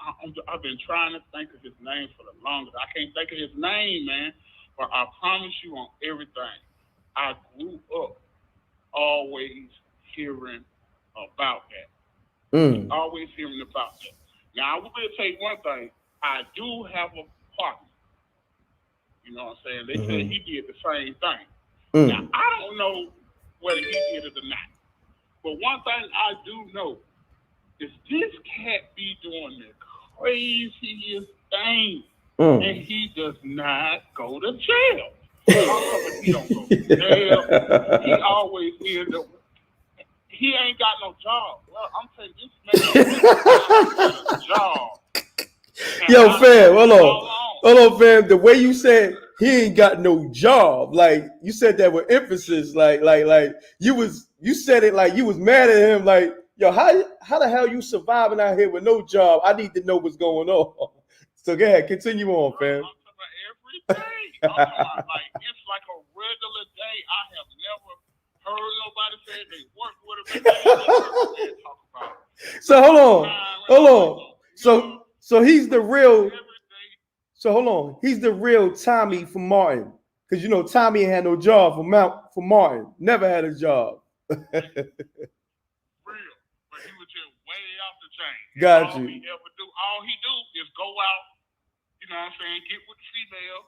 I've been trying to think of his name for the longest. I can't think of his name, man. But I promise you on everything, I grew up always hearing about that. Always hearing about that. Now, I will tell you one thing. I do have a partner. You know what I'm saying? They said he did the same thing. Now, I don't know whether he did it or not. But one thing I do know is this cat be doing the craziest thing. And he does not go to jail. He don't go to jail. He always ends up. He ain't got no job. Well, I'm telling you, this man ain't got a job. Yo, fam, hold on, fam. The way you said he ain't got no job, like you said that with emphasis, like you said it like you was mad at him, like, yo, how the hell you surviving out here with no job? I need to know what's going on. So go ahead, continue on, fam. I'm talking about like it's like a regular day. I have never heard nobody say they work with him. They talk about it. So hold on. So he's the real. So hold on. He's the real Tommy from Martin, because you know Tommy ain't had no job for Martin. Never had a job. Real, but he was just way off the chain. Got all you. All he do is go out. You know what I'm saying? Get with the female,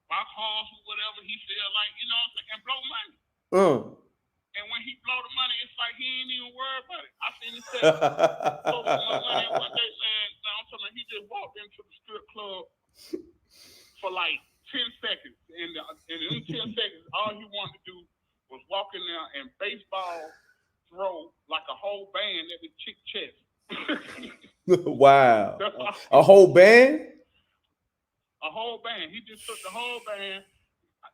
buy cars or whatever he feel like. You know what I'm saying? And blow money. And when he blow the money, it's like he ain't even worried about it. I seen him say, blow some money. One day saying, I'm talking about, he just walked into the strip club for like 10 seconds. And in 10 seconds, all he wanted to do was walk in there and baseball throw like a whole band at the chick chest. Wow. A whole band? A whole band. He just took the whole band.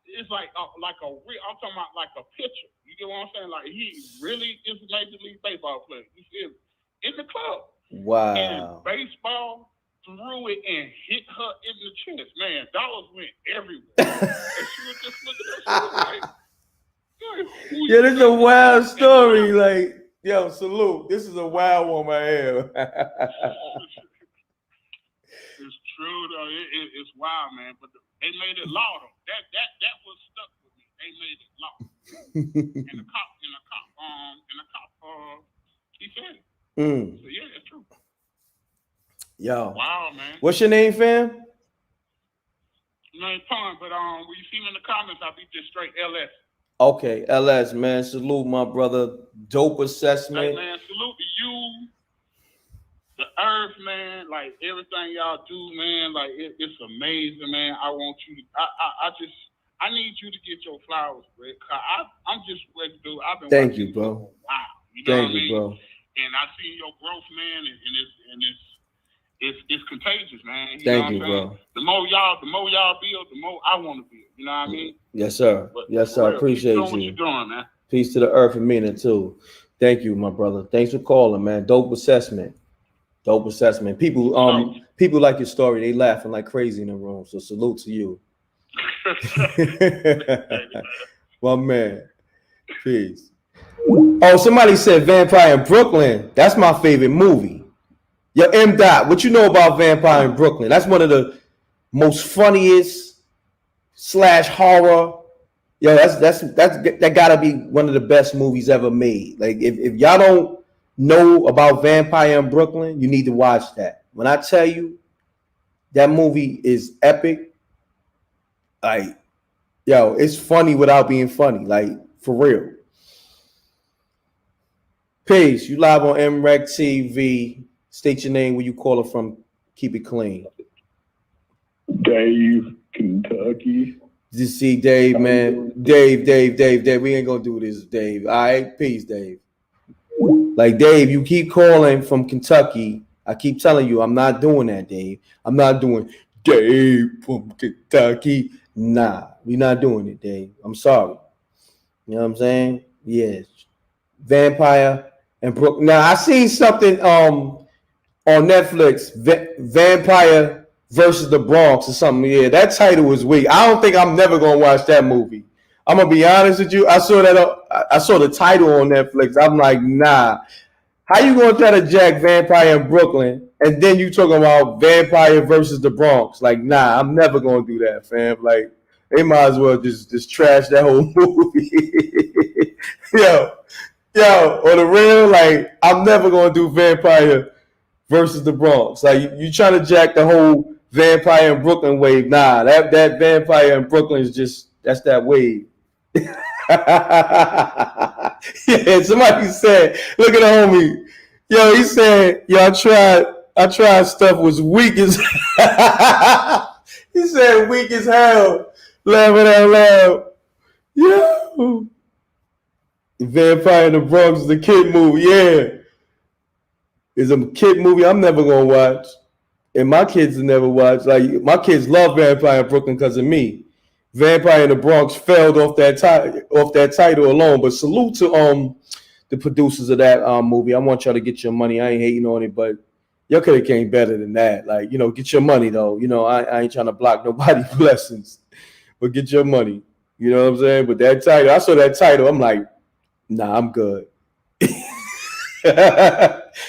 It's like I'm talking about like a pitcher. You get what I'm saying? Like he really is a major league baseball player. You see him in the club. Wow. And baseball threw it and hit her in the chest. Man, dollars went everywhere. And she was just looking at us, like, yeah, this is a wild story. Like, yo, salute. This is a wild one right here. It's true though. It's wild, man. But they made it law though. That was stuck with me. They made it law. and the cop, he said it. So yeah, it's true. Yo. Wow, man. What's your name, fam? My name's Pun, but when you see me in the comments, I'll be just straight LS. Okay, LS, man. Salute, my brother. Dope assessment. Hey, man, salute to you, the earth, man. Like everything y'all do, man. Like it's amazing, man. I want you to. I need you to get your flowers, Rick. I'm just ready to do. I've been. Thank you, bro. Wow. You know Thank what I you, mean? bro. And I see your growth, man, and it's contagious, man. Thank you, bro. The more y'all build, the more I want to build. You know what I mean? Yes, sir. Yes, sir. Appreciate Keep doing you. what you're doing, man. Peace to the earth and meaning too. Thank you, my brother. Thanks for calling, man. Dope assessment. Dope assessment. People, people like your story. They laughing like crazy in the room. So salute to you. My man. Peace. Oh, somebody said Vampire in Brooklyn. That's my favorite movie. Yo, M. Dot, what you know about Vampire in Brooklyn? That's one of the most funniest / horror. Yo, that gotta be one of the best movies ever made. Like if y'all don't know about Vampire in Brooklyn, you need to watch that. When I tell you that movie is epic, like, yo, it's funny without being funny, like for real. Peace. You live on MRecktv. State your name, where you call it from. Keep it clean. Dave, Kentucky. Just see Dave, man. Dave. We ain't gonna do this, Dave. All right, peace, Dave. Like, Dave, you keep calling from Kentucky. I keep telling you, I'm not doing that, Dave. I'm not doing Dave from Kentucky. Nah, we're not doing it, Dave. I'm sorry. You know what I'm saying? Yes. Vampire and Brooklyn. Now, I seen something on Netflix, Vampire versus the Bronx or something. Yeah, that title was weak. I don't think I'm never gonna watch that movie. I'm gonna be honest with you. I saw the title on Netflix. I'm like, nah. How you gonna try to jack Vampire in Brooklyn and then you talking about Vampire versus the Bronx? Like, nah, I'm never gonna do that, fam. Like, they might as well just trash that whole movie. Yo, on the real, like, I'm never gonna do Vampire versus the Bronx. Like, you trying to jack the whole Vampire in Brooklyn wave. Nah, that Vampire in Brooklyn is just, that's that wave. Yeah, somebody said, look at the homie. Yo, he said, yo, I tried stuff was weak as he said weak as hell. Laughing out loud. Yo. Vampire in the Bronx is a kid movie. Yeah. It's a kid movie I'm never gonna watch. And my kids will never watch. Like, my kids love Vampire in Brooklyn because of me. Vampire in the Bronx failed off that title alone. But salute to the producers of that movie. I want y'all to get your money. I ain't hating on it, but y'all could have came better than that. Like, you know, get your money though. You know, I ain't trying to block nobody's blessings, but get your money. You know what I'm saying? But that title, I saw that title. I'm like, nah, I'm good.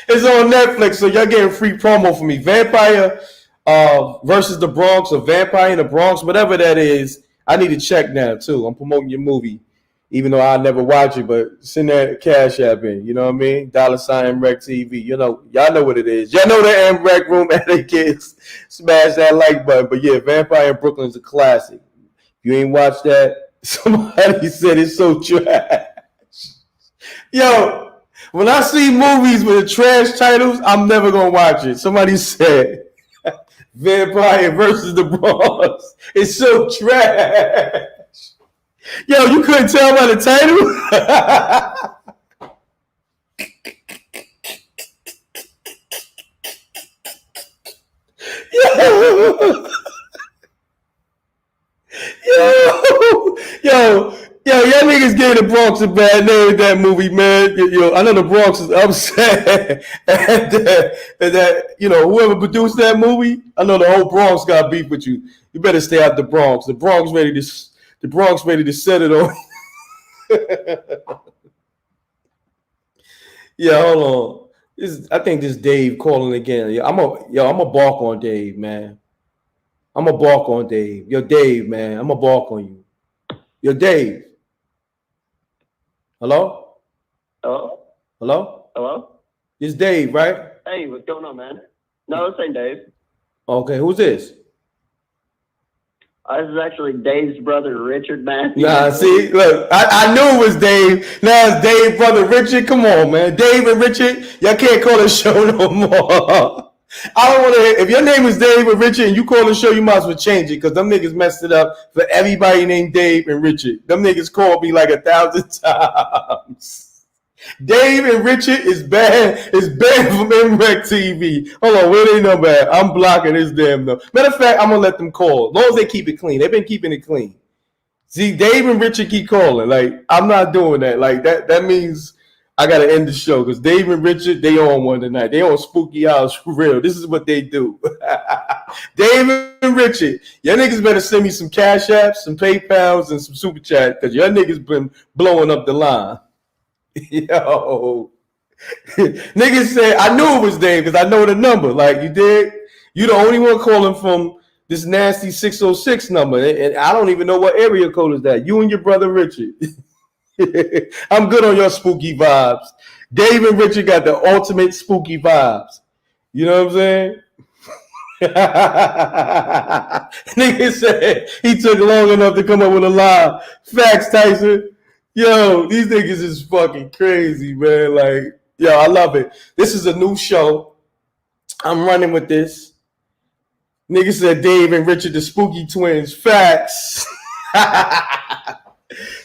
It's on Netflix, so y'all getting free promo for me. Vampire versus the Bronx, or Vampire in the Bronx, whatever that is. I need to check now too. I'm promoting your movie, even though I never watch it, but send that Cash App in. You know what I mean? $ MRecktv. You know, y'all know what it is. Y'all know the M.Reck room etiquette. Smash that like button. But yeah, Vampire in Brooklyn is a classic. If you ain't watched that, somebody said it's so trash. Yo, when I see movies with trash titles, I'm never gonna watch it. Somebody said Vampire versus the Bronx. It's so trash. Yo, you couldn't tell by the title? Yo, y'all niggas gave the Bronx a bad name with that movie, man. Yo, I know the Bronx is upset and that whoever produced that movie, I know the whole Bronx got beef with you. You better stay out the Bronx. The Bronx ready to set it on. Yeah, hold on. I think this Dave calling again. Yeah, I'm a bark on Dave, man. I'm a bark on Dave. Yo, Dave, man, I'm a bark on you. Yo, Dave. Hello? Hello? Hello? Hello? It's Dave, right? Hey, what's going on, man? No, this ain't Dave. Okay, who's this? This is actually Dave's brother, Richard Matthews. Nah, see, look, I knew it was Dave. Now it's Dave, brother Richard. Come on, man. Dave and Richard, y'all can't call the show no more. I don't want to. If your name is Dave and Richard and you call the show, you might as well change it because them niggas messed it up for everybody named Dave and Richard. Them niggas called me like 1,000 times. Dave and Richard is banned from MRecktv. Hold on, where they number at? I'm blocking this damn number. Matter of fact, I'm gonna let them call. As long as they keep it clean. They've been keeping it clean. See, Dave and Richard keep calling. Like, I'm not doing that. Like that means I gotta end the show because Dave and Richard, they on one tonight. They on spooky hours for real. This is what they do. Dave and Richard, y'all niggas better send me some Cash Apps, some PayPals, and some Super Chat because y'all niggas been blowing up the line. Yo, niggas said I knew it was Dave because I know the number. Like you did, you the only one calling from this nasty 606 number, and I don't even know what area code is that. You and your brother Richard. I'm good on your spooky vibes. Dave and Richard got the ultimate spooky vibes. You know what I'm saying? Nigga said he took long enough to come up with a lie. Facts, Tyson. Yo, these niggas is fucking crazy, man. Like, yo, I love it. This is a new show. I'm running with this. Nigga said Dave and Richard, the spooky twins. Facts.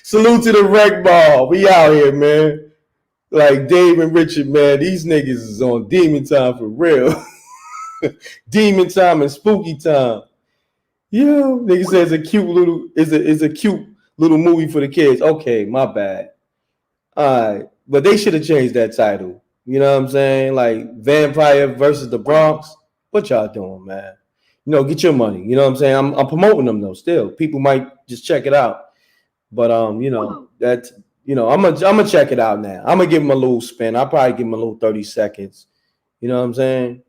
Salute to the Wreck Ball. We out here, man. Like Dave and Richard, man. These niggas is on demon time for real. Demon time and spooky time. Yo, nigga says a cute little movie for the kids. Okay, my bad. All right, but they should have changed that title. You know what I'm saying? Like Vampire versus the Bronx. What y'all doing, man? Get your money. You know what I'm saying? I'm promoting them though. Still, people might just check it out. But I'm gonna check it out now. I'm gonna give them a little spin. I'll probably give them a little 30 seconds. You know what I'm saying?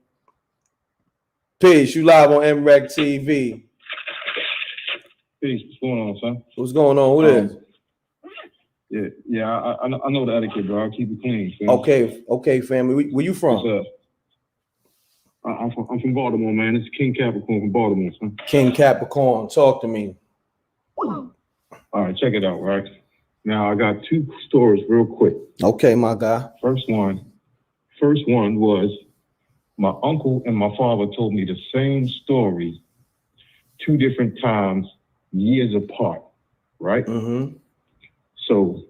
Peace. You live on MRecktv. Peace. What's going on, son? What's going on? Who is? Yeah. I know the etiquette, bro. I keep it clean. Fam. Okay, family. Where you from? I'm from Baltimore, man. This is King Capricorn from Baltimore, son. King Capricorn, talk to me. All right, check it out. Right now, I got two stories real quick. Okay, my guy. First one was my uncle and my father told me the same story 2 different times, years apart, right? Mm-hmm. So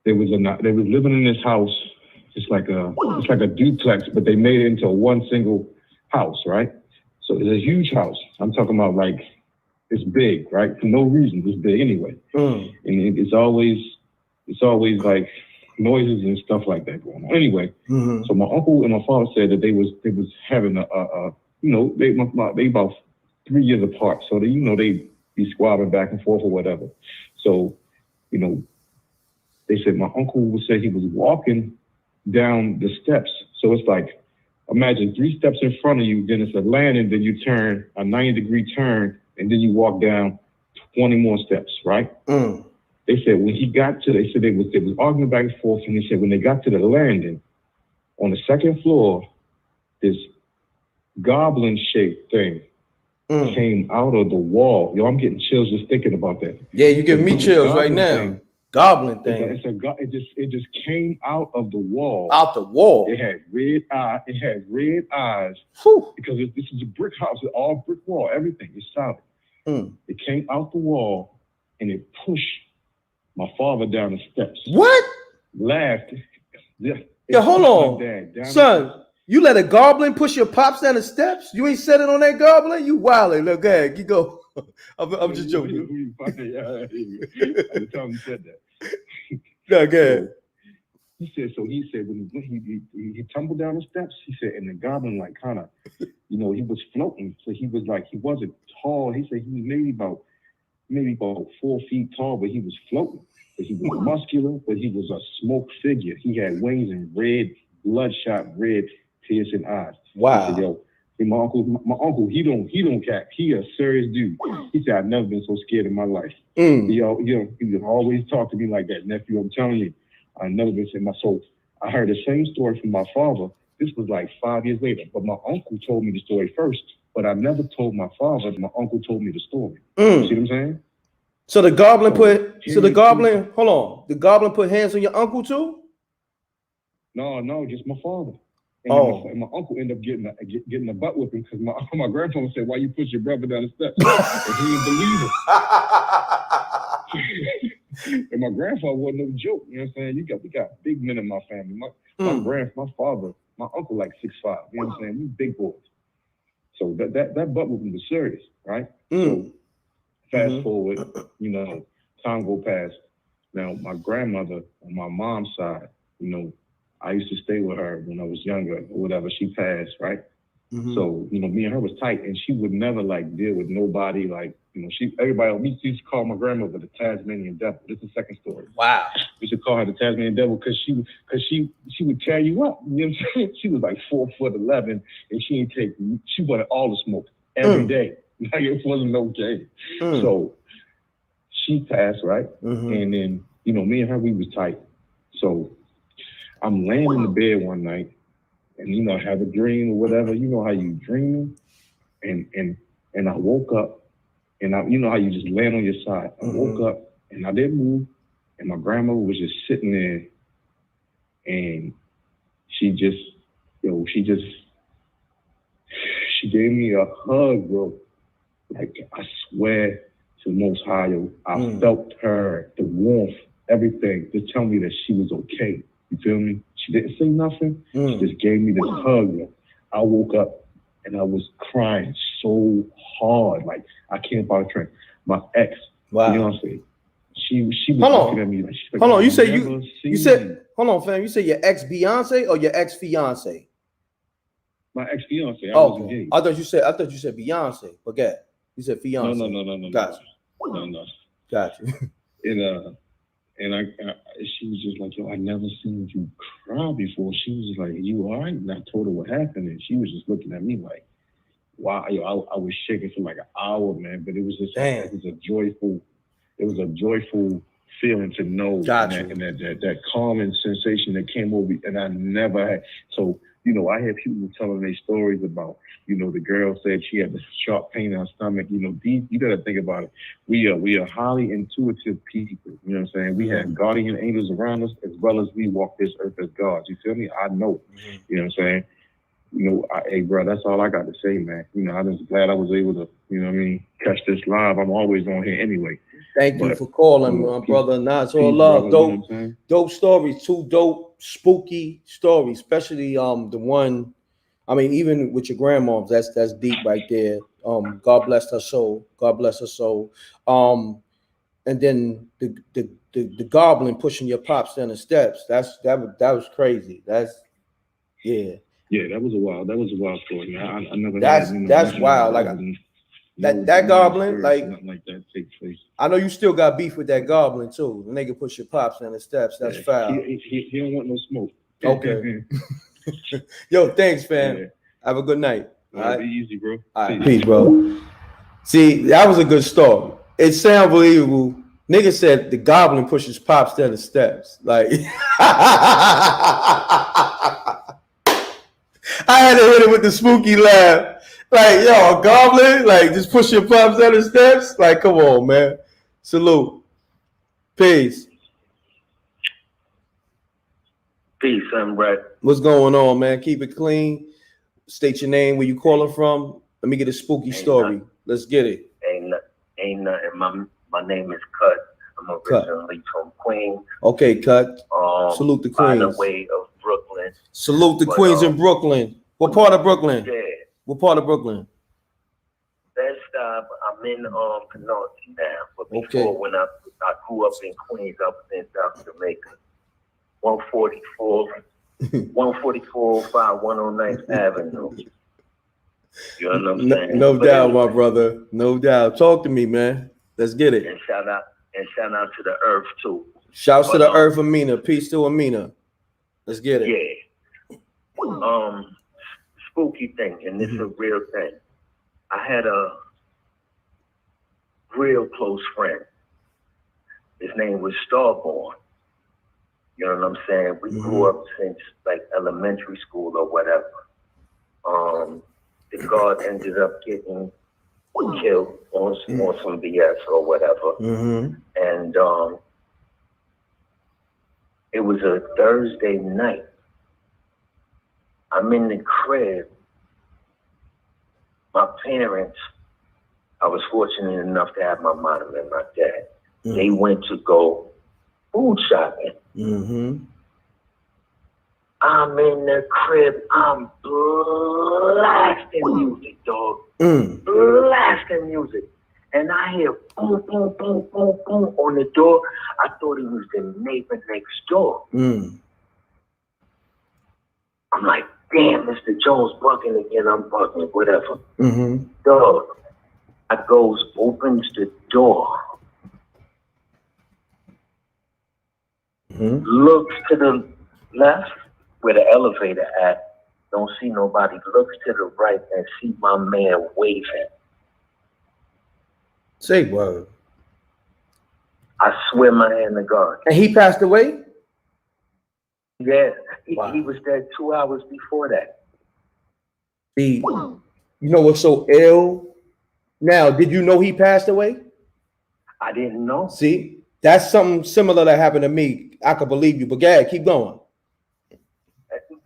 they was living in this house. It's like a duplex, but they made it into one single house, right? So it's a huge house. I'm talking about like it's big, right? For no reason, it's big anyway. And it's always like noises and stuff like that going on. Anyway, so my uncle and my father said that they was having they about 3 years apart. So they be squabbling back and forth or whatever. So, they said my uncle would say he was walking down the steps. So it's like, imagine 3 steps in front of you, then it's a landing, then you turn a 90-degree turn, and then you walk down 20 more steps, right? They said when he got to, they was arguing back and forth, and they said when they got to the landing, on the 2nd floor, this goblin-shaped thing came out of the wall. Yo, I'm getting chills just thinking about that. Yeah, you giving me chills right now. Goblin thing. It just came out of the wall. Out the wall. It had red eyes. Because this is a brick house, all brick wall, everything is solid. It came out the wall and it pushed my father down the steps. What? Laughed. Yeah, hold on, son. You let a goblin push your pops down the steps? You ain't sitting on that goblin? You wildin'. Look, go ahead. You go. I'm just joking. I tell him he said that. No, go ahead. He said when he tumbled down the steps, he said, and the goblin like kind of, he was floating. So he was like, he wasn't tall. He said he was maybe about 4 feet tall, but he was floating. But he was muscular, but he was a smoke figure. He had wings and bloodshot red, piercing eyes. Wow. He said, yo, my uncle, he don't cap. He a serious dude. He said, I've never been so scared in my life. He would always talk to me like that, nephew. I'm telling you, I've never been in my soul. I heard the same story from my father. This was like 5 years later, but my uncle told me the story first. But I never told my father. My uncle told me the story. You see what I'm saying? So the goblin hold on. The goblin put hands on your uncle too? No, just my father. And my uncle ended up getting a butt whipping because my grandfather said, "Why you push your brother down the steps?" And he didn't believe it. And my grandfather wasn't no joke. You know what I'm saying? We got big men in my family. My father, my uncle like 6'5". You know what I'm saying? We big boys. So that butt whipping was serious, right? So fast forward, time go past. Now my grandmother on my mom's side, I used to stay with her when I was younger or whatever. She passed, right? So, me and her was tight, and she would never like deal with nobody. Like, everybody used to call my grandmother the Tasmanian devil. This is the second story. Wow. We should call her the Tasmanian devil because she would tear you up. You know what I'm saying? She was like 4'11", and she wanted all the smoke every day. Like it wasn't okay. So she passed, right? And then, me and her, we was tight. So I'm laying in the bed one night, and I have a dream or whatever. You know how you dreaming, and I woke up, and you know how you just land on your side. I woke up, and I didn't move, and my grandmother was just sitting there, and she gave me a hug, bro. Like I swear to the Most High, I felt her, the warmth, everything, to tell me that she was okay. You feel me? She didn't say nothing. She just gave me this hug. I woke up and I was crying so hard. Like I can't about a train. My ex, you know what I'm saying? She was looking at me like, she's like, hold on, you said hold on, fam. You said your ex Beyonce or your ex fiance? My ex fiance. Okay. I thought you said Beyonce. Forget. You said fiance. No. Gotcha. No. Gotcha. And she was just like, yo, I never seen you cry before. She was just like, you all right? And I told her what happened, and she was just looking at me like, wow. I was shaking for like an hour, man. But it was just it was a joyful feeling to know that calming sensation that came over, and I never had. So, I had people telling their stories about, the girl said she had a sharp pain in her stomach. You got to think about it. We are highly intuitive people. You know what I'm saying? We have guardian angels around us as well as we walk this earth as gods. You feel me? I know. You know what I'm saying? Hey, bro, that's all I got to say, man. I'm just glad I was able to, catch this live. I'm always on here anyway. Thank you for calling, my brother. Nah, it's all love. Dope stories, 2 dope, spooky stories, especially the one, even with your grandma, that's deep right there. God bless her soul. God bless her soul. And then the goblin pushing your pops down the steps. That was crazy. Yeah, that was a wild story. I never. That's wild. Like that goblin, like nothing like that take place. I know you still got beef with that goblin too. The nigga push your pops down the steps. That's foul. He don't want no smoke. Okay. Yo, thanks, fam. Yeah. Have a good night. All right. Be easy, bro. All right, peace, bro. See, that was a good story. It sounds believable. Nigga said the goblin pushes pops down the steps. Like I had to hit it with the spooky laugh. Like, yo, a goblin, like, just push your pops down the steps? Like, come on, man. Salute. Peace. Peace, M.Reck. What's going on, man? Keep it clean. State your name, where you calling from. Let me get a spooky story. Let's get it. Ain't nothing. My name is Cut. I'm originally from Queens. Okay, Cut. Salute the Queens. By the way of Brooklyn. man. Salute the Queens in Brooklyn. What part of Brooklyn? Yeah. What part of Brooklyn? Best I'm in Canarsie now, but before when I grew up in Queens, I was in South Jamaica. 144, 109th Avenue. You know what I'm saying? No doubt, my brother. No doubt. Talk to me, man. Let's get it. And shout out to the Earth too. Shouts to the Earth, Amina. Peace to Amina. Let's get it. Yeah. Spooky thing, and this is a real thing. I had a real close friend. His name was Starborn. You know what I'm saying? We grew up since like elementary school or whatever. The guard ended up getting killed on some BS or whatever. And it was a Thursday night. I'm in the crib. My parents, I was fortunate enough to have my mom and my dad. They went to go food shopping. I'm in the crib. I'm blasting music, dog. Blasting music. And I hear boom, boom, boom, boom, boom on the door. I thought it was the neighbor next door. I'm like, damn, Mr. Jones bugging again. I'm bugging, whatever. Dog, I goes, opens the door. Looks to the left where the elevator at. Don't see nobody. Looks to the right and see my man waving. Say word. I swear my hand to God. And he passed away? Yeah. He was dead 2 hours before that. You know what's so ill? Now, did you know he passed away? I didn't know. See, that's something similar that happened to me. I could believe you, but Gad, keep going.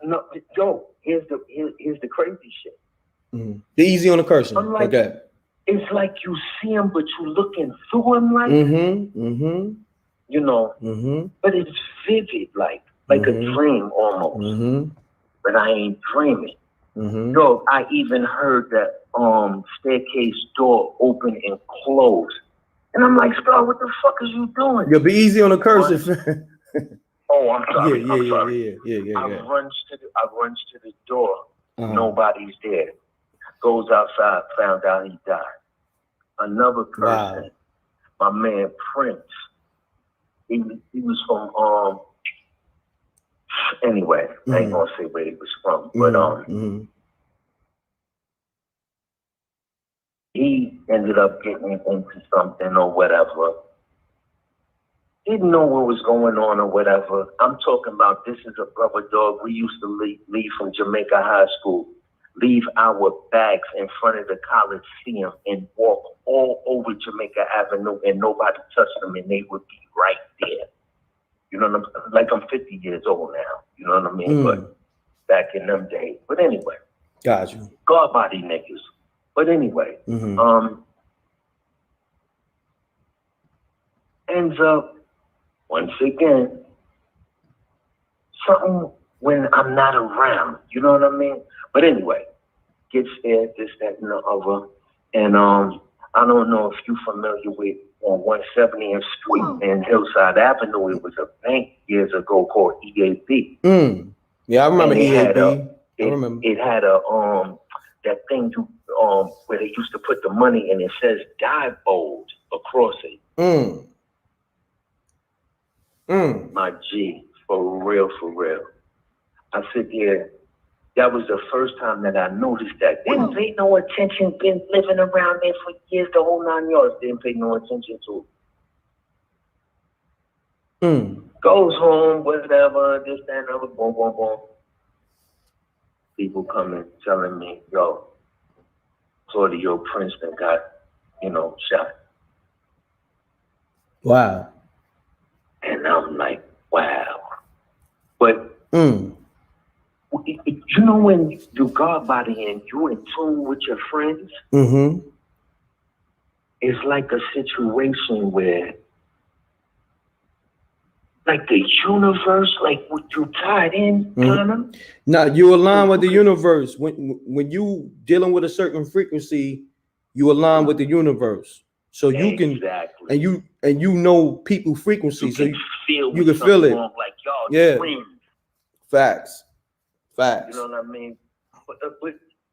No, Joe, here's the crazy shit. Be easy on the cursing. Unlike, okay. It's like you see him, but you looking through him like, you know, but it's vivid, like a dream almost. But I ain't dreaming. Yo, I even heard that staircase door open and close. And I'm like, Star, what the fuck is you doing? You'll be easy on the cursing. Oh, I'm sorry. Yeah. I runs to the door. Nobody's there. Goes outside, found out he died. Another person, my man Prince. He was from anyway, I ain't gonna say where he was from, but he ended up getting into something or whatever. Didn't know what was going on or whatever. I'm talking about this is a brother dog. We used to leave from Jamaica High School, leave our bags in front of the Coliseum and walk all over Jamaica Avenue and nobody touched them and they would be right there. You know what I'm saying? Like I'm 50 years old now. You know what I mean? But back in them days. But anyway. Got you. God body niggas. But anyway. Ends up, once again, something when I'm not around. You know what I mean? But anyway, gets there, this, that, and the other. And I don't know if you're familiar with on 170th Street and Hillside Avenue. It was a bank years ago called EAB. Yeah, I remember EAB. I remember. It had a that thing you where they used to put the money and it says Diebold across it. My G, for real. I sit there. That was the first time that I noticed that. Didn't pay no attention, been living around there for years, the whole 9 yards, didn't pay no attention to it. Goes home, whatever, this, that, and other, boom, boom, boom. People coming, telling me, yo, Claudio Princeton got, shot. Wow. And I'm like, wow. But you know when you God body and you in tune with your friends, it's like a situation where like the universe, like what you tied in, kind of. Now you align with the universe. When you dealing with a certain frequency, you align with the universe. So you can and you know people frequency, so you can feel it. Like y'all twins. Facts. You know what I mean? But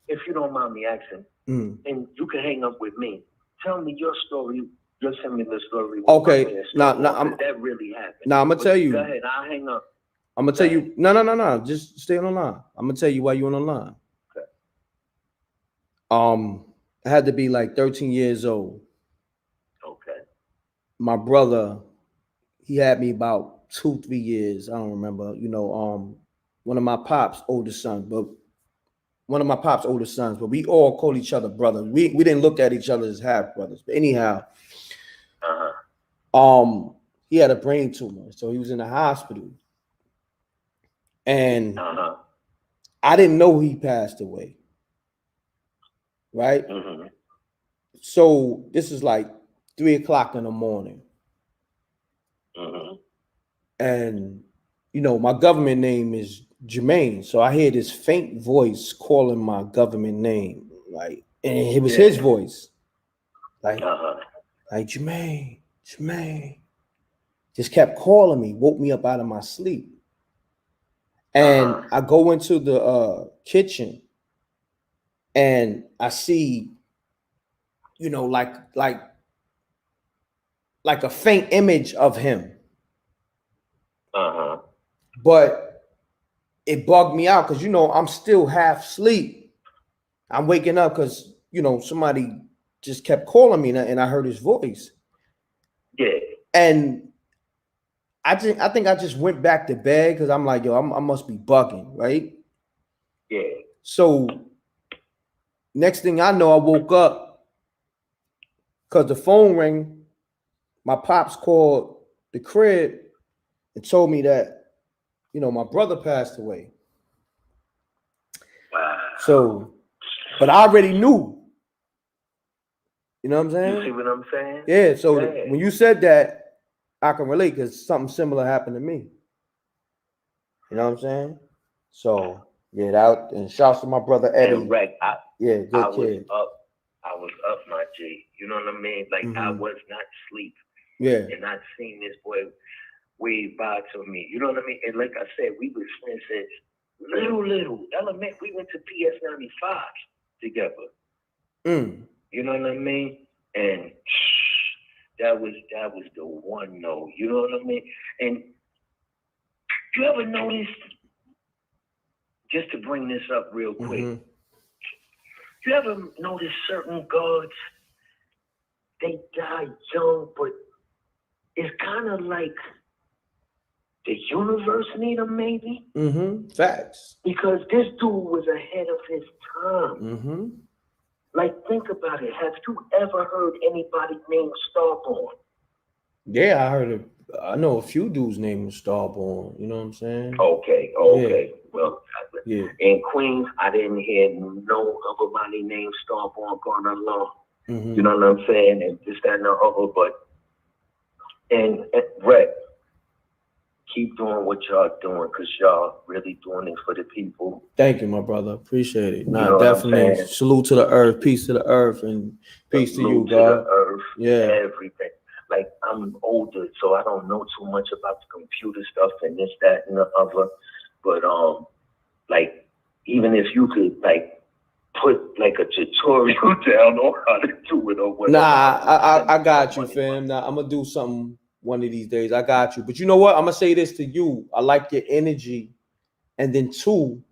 if you don't mind me asking, and you can hang up with me, tell me your story. Just send me the story. Okay. Now that really happened. Now I'm gonna tell you. Go ahead. I'll hang up. I'm gonna tell you. No. Just stay on the line. I'm gonna tell you why you on the line. Okay. I had to be like 13 years old. Okay. My brother, he had me about 2-3 years. I don't remember. You know, one of my pop's oldest sons, but we all call each other brothers. We didn't look at each other as half brothers. But anyhow, he had a brain tumor, so he was in the hospital. And I didn't know he passed away. Right? So this is like 3 o'clock in the morning. And you know, my government name is Jermaine. So I hear this faint voice calling my government name. Like, and it was his voice. Like Jermaine. Just kept calling me, woke me up out of my sleep. And I go into the kitchen and I see, you know, like a faint image of him. But it bugged me out because, you know, I'm still half asleep. I'm waking up because, you know, somebody just kept calling me and I heard his voice. Yeah. And I think I just went back to bed because I'm like, yo, I must be bugging, right? Yeah. So next thing I know, I woke up because the phone rang. My pops called the crib and told me that, you know, my brother passed away. Wow. So, but I already knew. You know what I'm saying? You see what I'm saying? Yeah. So when you said that, I can relate because something similar happened to me. You know what I'm saying? So yeah, that and shouts to my brother Eddie. M.Reck, good kid. I was up, my G. You know what I mean? Like I was not asleep. Yeah. And I seen this boy wave by to me. You know what I mean? And like I said, we was friends since little element. We went to PS 95 together. You know what I mean? And that was the one though. You know what I mean? And you ever noticed, just to bring this up real quick, you ever notice certain gods, they die young, but it's kind of like the universe need them, maybe? Facts. Because this dude was ahead of his time. Like, think about it. Have you ever heard anybody named Starborn? Yeah, I heard it. I know a few dudes named Starborn. You know what I'm saying? Okay. Yeah. Well, in Queens, I didn't hear no other named Starborn going along. You know what I'm saying? And this, that, and the other. But, and Rhett, keep doing what y'all doing because y'all really doing it for the people. Thank you, my brother. Appreciate it. Nah, you know definitely. Salute to the earth. Peace to the earth. And peace to you, God. To the earth. Yeah. Everything. Like, I'm older, so I don't know too much about the computer stuff and this, that, and the other. But, like, even if you could, like, put, like, a tutorial down on how to do it or whatever. Nah, I got you, fam. Now, I'm going to do something one of these days. I got you. But you know what? I'm going to say this to you. I like your energy. And then, two,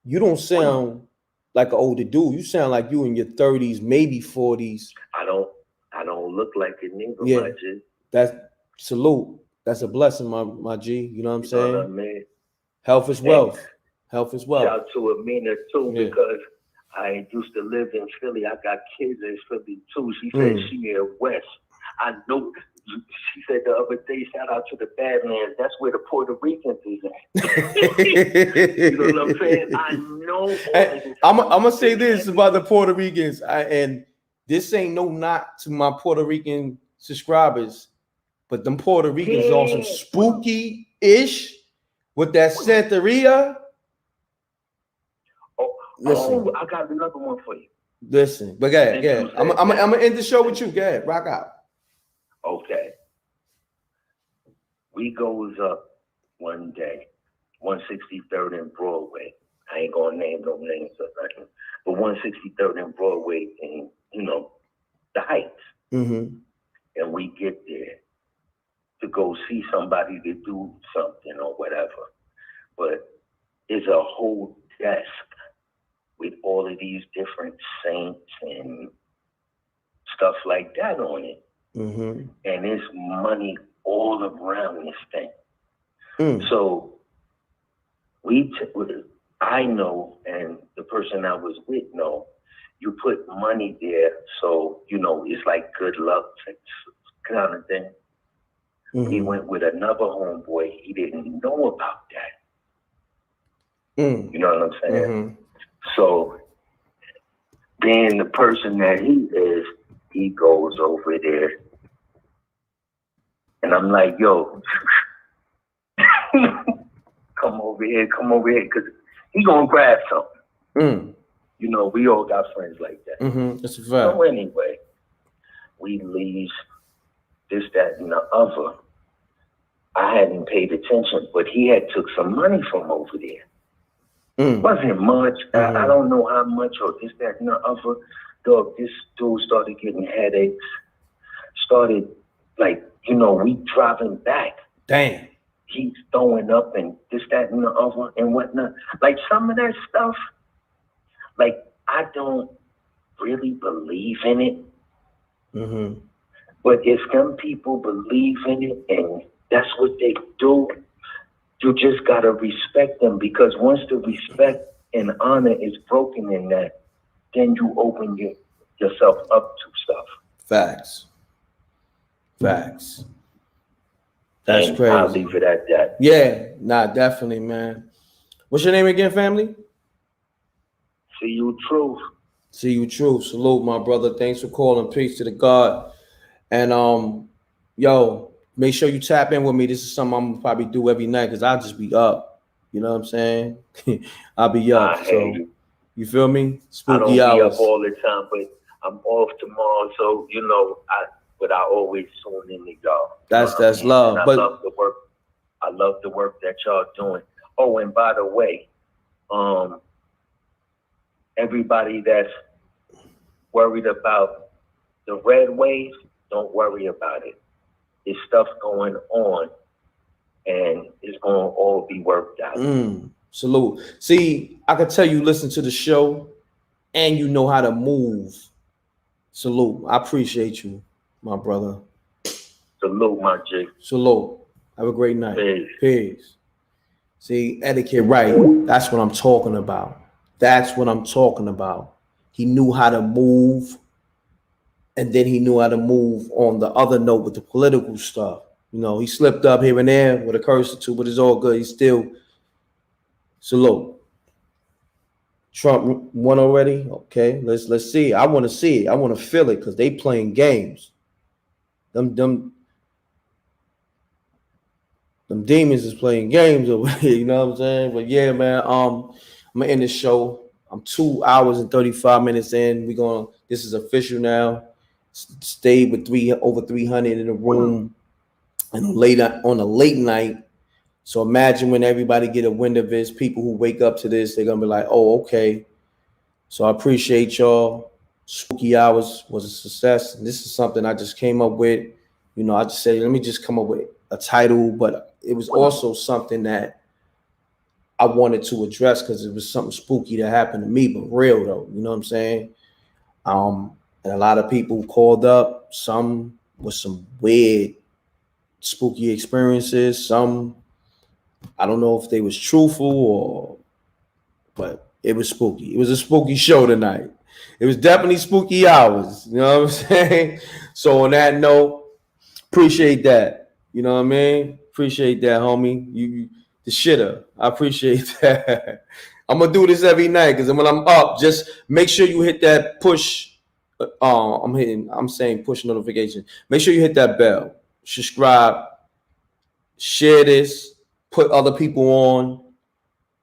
you don't sound like an older dude. You sound like you in your 30s, maybe 40s. I don't look like it neither, yeah, G. That's salute. That's a blessing, my G. You know what I'm saying? Know what I mean? Health is wealth. Health is wealth. Shout to Amina too, because I used to live in Philly. I got kids in Philly too. She said she near West. I know. She said the other day, shout out to the Badlands. That's where the Puerto Ricans is at. You know what I'm saying? I know. I'm gonna say this about the Puerto Ricans, and this ain't no knock to my Puerto Rican subscribers. but them Puerto Ricans on some spooky-ish with that Santeria. Listen. I got another one for you. Listen, but go ahead. I'm gonna end the show with you. Go ahead, rock out. Okay. We goes up one day, 163rd and Broadway. I ain't gonna name no names or nothing, but 163rd and Broadway in, the Heights. Mm-hmm. And we get there to go see somebody to do something or whatever. But it's a whole desk with all of these different saints and stuff like that on it. Mm-hmm. And there's money all around this thing. Mm. So I know, and the person I was with know, you put money there, so, it's like good luck kind of thing. Mm-hmm. He went with another homeboy. He didn't know about that. Mm. You know what I'm saying? Mm-hmm. So, being the person that he is, he goes over there. And I'm like, yo, come over here, because he going to grab something. Mm. We all got friends like that. Mm-hmm. That's a fact. So anyway, we leave this, that, and the other. I hadn't paid attention, but he had took some money from over there. Wasn't much. Mm-hmm. I don't know how much or this, that, and the other. Dog, this dude started getting headaches. Started, we driving back. Damn. He's throwing up and this, that, and the other and whatnot. Like some of that stuff, I don't really believe in it. Mm-hmm. But if some people believe in it and that's what they do, you just gotta respect them, because once the respect and honor is broken in that, then you open yourself up to stuff. Facts. That's and crazy. I'll leave it at that. Yeah, definitely, man. What's your name again, family? See you, Truth. See you, Truth. Salute, my brother. Thanks for calling. Peace to the God. And yo, make sure you tap in with me. This is something I'm gonna probably do every night because I'll just be up. You know what I'm saying? I'll be up. So you feel me? Spooky I don't hours. be up all the time, but I'm off tomorrow, so I always tune in to y'all. That's love. And I love the work. I love the work that y'all doing. Oh, and by the way, everybody that's worried about the red wave, don't worry about it. There's stuff going on, and it's going to all be worked out. Salute. See, I can tell you listen to the show, and you know how to move. Salute. I appreciate you, my brother. Salute, my G. Salute. Have a great night. Peace. Peace. See, etiquette, right? That's what I'm talking about. He knew how to move, and then he knew how to move on the other note with the political stuff. He slipped up here and there with a curse or two, but it's all good. He's still salute. Trump won already. Okay, let's see. I want to see it. I want to feel it because they playing games. Them demons is playing games over here. You know what I'm saying? But yeah, man. I'm gonna end the show. I'm 2 hours and 35 minutes in. This is official now. Stayed with over 300 in the room, and on a late night. So imagine when everybody get a wind of this, people who wake up to this, they're gonna be like, oh, okay. So I appreciate y'all. Spooky Hours was a success. And this is something I just came up with. I just said, let me just come up with a title, but it was also something that I wanted to address because it was something spooky that happened to me, but real though. You know what I'm saying? And a lot of people called up, some with some weird, spooky experiences. Some, I don't know if they was truthful but it was spooky. It was a spooky show tonight. It was definitely spooky hours. You know what I'm saying? So on that note, appreciate that. You know what I mean? Appreciate that, homie. You the shitter. I appreciate that. I'm gonna do this every night because when I'm up, just make sure you hit that push. I'm saying push notification. Make sure you hit that bell subscribe, share this, put other people on,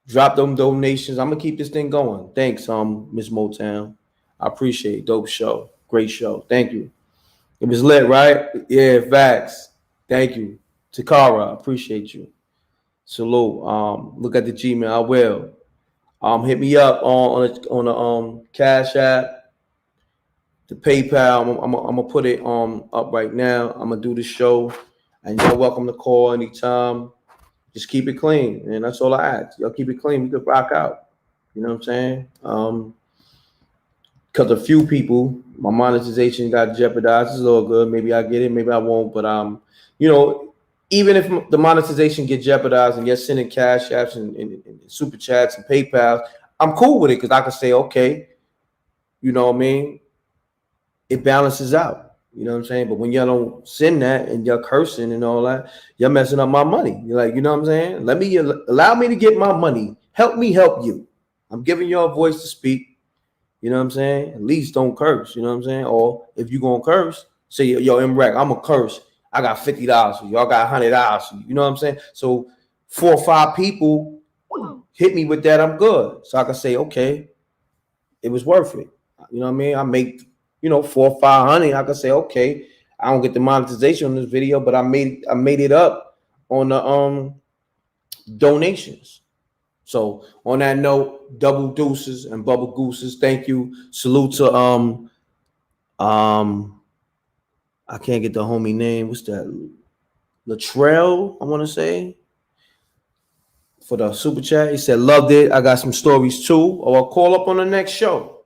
drop them donations. I'm gonna keep this thing going. Thanks, Miss Motown. I appreciate it. Dope show. Great show. Thank you. It was lit, right? Yeah, facts. Thank you. Takara, I appreciate you. Salute. Look at the Gmail. I will. Hit me up on the Cash App, the PayPal. I'm gonna put it up right now. I'm gonna do the show, and you're welcome to call anytime. Just keep it clean, and that's all I ask. Y'all keep it clean. We could rock out. You know what I'm saying? Because a few people, my monetization got jeopardized. It's all good. Maybe I get it, maybe I won't. But you know, even if the monetization get jeopardized and you're sending cash apps and super chats and PayPal, I'm cool with it because I can say, okay, you know what I mean? It balances out. You know what I'm saying? But when y'all don't send that and you're cursing and all that, you're messing up my money. You're like, you know what I'm saying? Allow me to get my money. Help me help you. I'm giving you a voice to speak. You know what I'm saying? At least don't curse. You know what I'm saying? Or if you're going to curse, say, yo, M.Reck, I'm a curse. I got $50 for you. Y'all got $100 for you. You know what I'm saying? So 4 or 5 people hit me with that. I'm good. So I can say, okay, it was worth it. You know what I mean? I make, 400 or 500. I can say, okay, I don't get the monetization on this video, but I made it up on the donations. So on that note, double deuces and bubble gooses. Thank you. Salute to I can't get the homie name. What's that? Latrell, I want to say. For the super chat. He said, loved it. I got some stories too. Or I'll call up on the next show.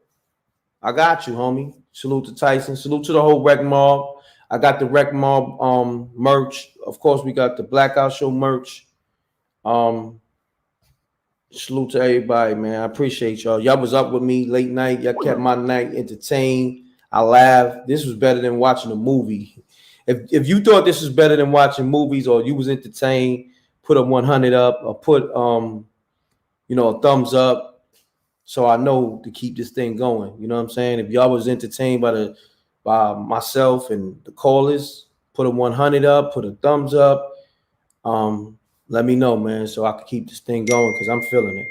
I got you, homie. Salute to Tyson. Salute to the whole Rec Mob. I got the Rec Mob merch. Of course, we got the Blackout Show merch. Salute to everybody, man. I appreciate y'all. Y'all was up with me late night. Y'all kept my night entertained. I laughed. This was better than watching a movie. If you thought this was better than watching movies or you was entertained, put a 100 up or put a thumbs up. So I know to keep this thing going. You know what I'm saying? If y'all was entertained by myself and the callers, put a 100 up, put a thumbs up. Let me know, man, so I can keep this thing going because I'm feeling it.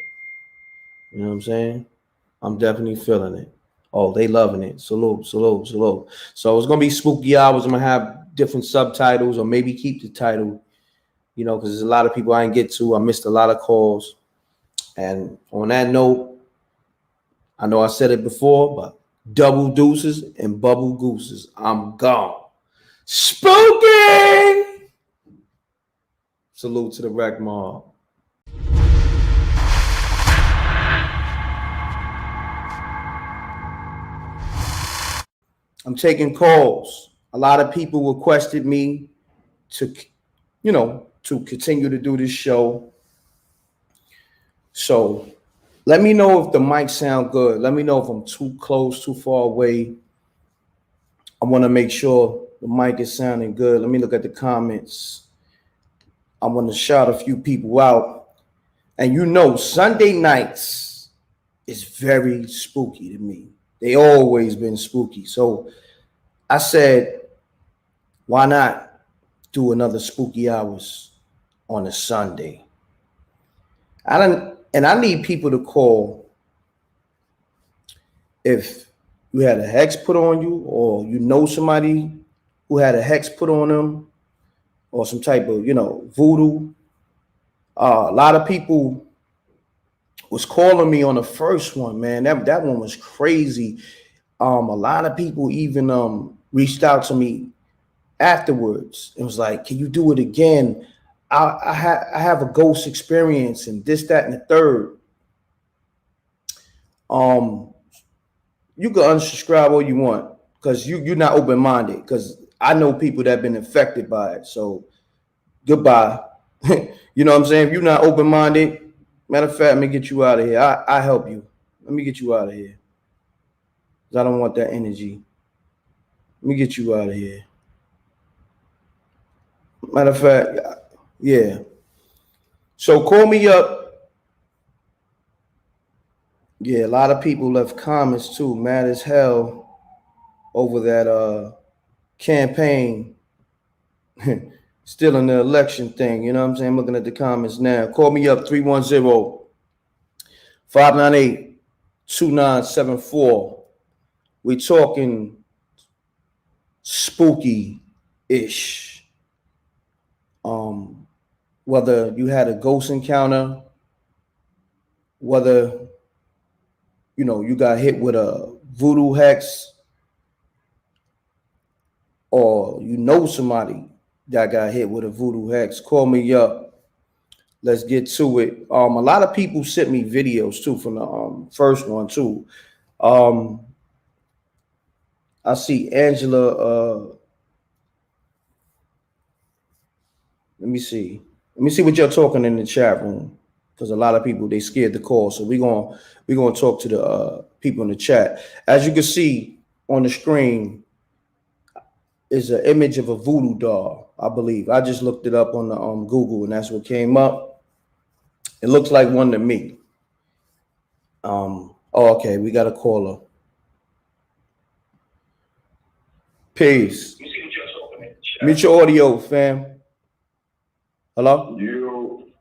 You know what I'm saying? I'm definitely feeling it. Oh, they loving it. Salute, salute, salute. So it's going to be spooky hours. I'm going to have different subtitles or maybe keep the title, because there's a lot of people I didn't get to. I missed a lot of calls. And on that note, I know I said it before, but double deuces and bubble gooses. I'm gone. Spooky! Salute to the Rec Mob. I'm taking calls. A lot of people requested me to continue to do this show. So let me know if the mic sound good. Let me know if I'm too close, too far away. I want to make sure the mic is sounding good. Let me look at the comments. I want to shout a few people out. And Sunday nights is very spooky to me. They always been spooky. So I said, why not do another spooky hours on a Sunday? I need people to call if you had a hex put on you or somebody who had a hex put on them or some type of, voodoo. A lot of people was calling me on the first one, man. That one was crazy. A lot of people even reached out to me afterwards. It was like, can you do it again? I have a ghost experience and this, that, and the third. You can unsubscribe all you want because you're not open-minded, because I know people that have been affected by it. So goodbye. You know what I'm saying? If you're not open-minded, matter of fact, let me get you out of here. I help you. Let me get you out of here. I don't want that energy. Let me get you out of here. Matter of fact, yeah. So call me up. Yeah, a lot of people left comments too, mad as hell over that campaign Still in the election thing, you know what I'm saying? I'm looking at the comments now. Call me up 310-598-2974. We talking spooky-ish. Whether you had a ghost encounter, whether you got hit with a voodoo hex, or somebody that got hit with a voodoo hex, call me up. Let's get to it. A lot of people sent me videos too from the first one too. I see Angela. Let me see what you're talking in the chat room, because a lot of people, they scared to call. So we're gonna talk to the people in the chat. As you can see on the screen is an image of a voodoo doll, I believe. I just looked it up on the Google, and that's what came up. It looks like one to me. Okay, we got a caller. Peace. Mute your audio, fam. Hello?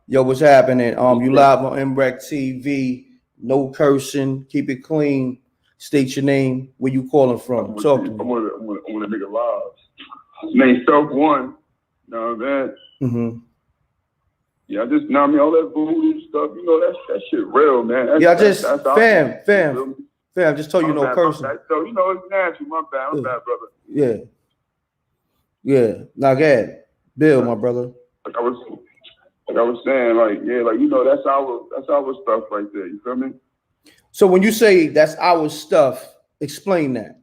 Yo, what's happening? You live on MRecktv. No cursing. Keep it clean. State your name. Where you calling from? Talk to me. I'm gonna nigga live. Name Self One. Know that? Mm-hmm. Yeah, I just I mean all that voodoo stuff. That shit real, man. That's fam. Just told you no cursing. So it's natural. My bad, brother. Yeah. Now, go ahead. Bill, my brother. Like I was saying, that's our stuff right there. You feel me? So when you say that's our stuff, explain that.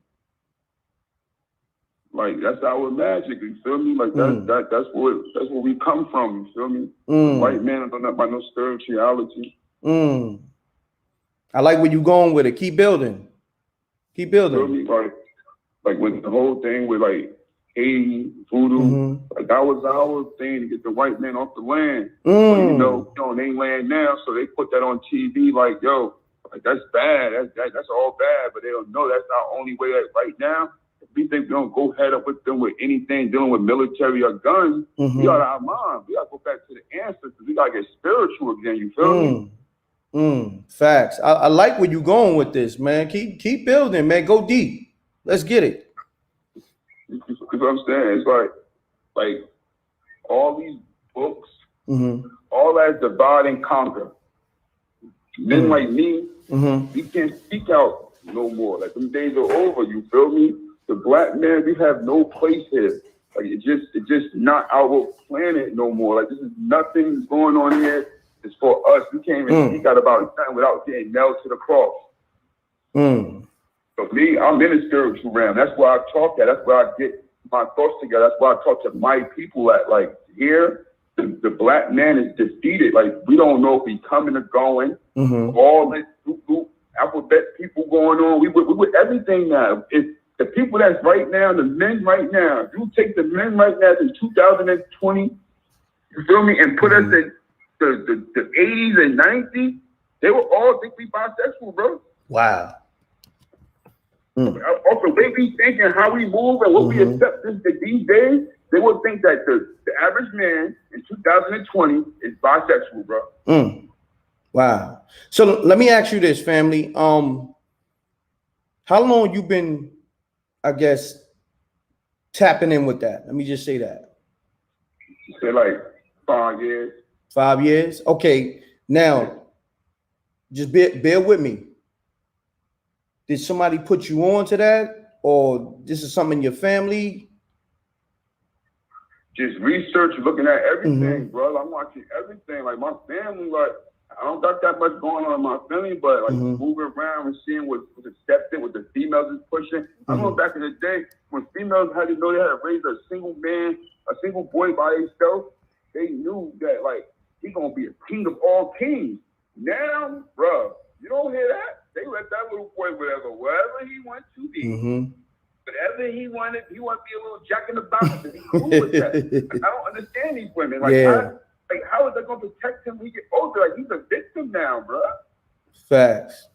Like that's our magic. You feel me? Like that's where we come from. You feel me? White man don't know about no spirituality. I like where you going with it. Keep building. You feel me? Like with the whole thing with Haiti, voodoo, that was our thing to get the white man off the land. But, they land now, so they put that on TV that's bad. That's all bad, but they don't know that's our only way right now. If we think we don't go head up with them with anything dealing with military or guns, we out of our mind. We gotta go back to the ancestors. We gotta get spiritual again. You feel me? Facts. I like where you going with this, man. Keep building, man. Go deep. Let's get it. Because what I'm saying is like all these books, all that divide and conquer. Men like me, we can't speak out no more. Like them days are over. You feel me? The black man, we have no place here. Like it's just not our planet no more. Like this is nothing going on here. It's for us. We can't even speak out about nothing without getting nailed to the cross. So me, I'm in the spiritual realm. That's where I talk at. That's where I get my thoughts together. That's why I talk to my people at. Like here, the black man is defeated. Like we don't know if he's coming or going. All this alphabet people going on. We with everything now. If the people that's right now, the men right now, if you take the men right now in 2020, you feel me, and put us in the 80s and 90s, they will all think we bisexual, bro. Wow. Off the way we think and how we move and what we accept these days, they would think that the average man in 2020 is bisexual, bro. Wow. So let me ask you this, family. How long you been, I guess, tapping in with that? Let me just say that. Say like 5 years. 5 years? Okay. Now, just bear with me. Did somebody put you on to that? Or this is something in your family? Just research, looking at everything, bro. I'm watching everything. Like my family, I don't got that much going on in my family, but moving around and seeing what's accepted, what the females is pushing. I know back in the day when females had to know they had to raise a single man, a single boy by himself, they knew that he gonna be a king of all kings. Now, bro, you don't hear that? They let that little boy wherever he wants to be. Whatever he wanted, he wanted to be a little jack in the box, and he's cool with that. I don't understand these women. How is that going to protect him when he get older? Like, he's a victim now, bro. Facts.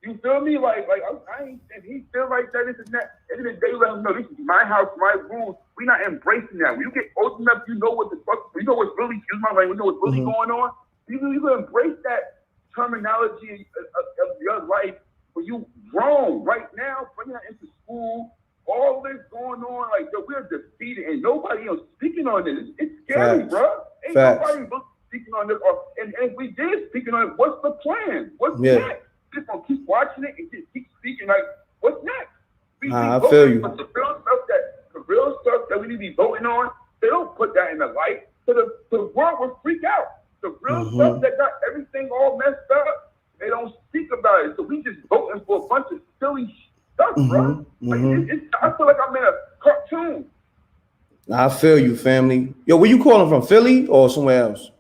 You feel me? Like I ain't, and he feel like that, this and that. At the end of the day, let him know this is my house, my rules. We not embracing that. When you get old enough, you know what the fuck, you know what's really, excuse my language, you know what's really going on. You can embrace that terminology of your life when you grown. Right now, bringing that into school, all this going on, like, yo, we're defeated and nobody else speaking on this. It's scary, bro. Ain't nobody speaking on this. And if we did speaking on it, what's the plan? What's next? Just gonna keep watching it and just keep speaking, like, what's next? I feel you. But the real stuff that we need to be voting on, they don't put that in the light. So the world will freak out. The real stuff that got everything all messed up, they don't speak about it. So we just voting for a bunch of silly stuff, bro. Like, I feel like I'm in a cartoon. I feel you, family. Yo, where you calling from? Philly or somewhere else?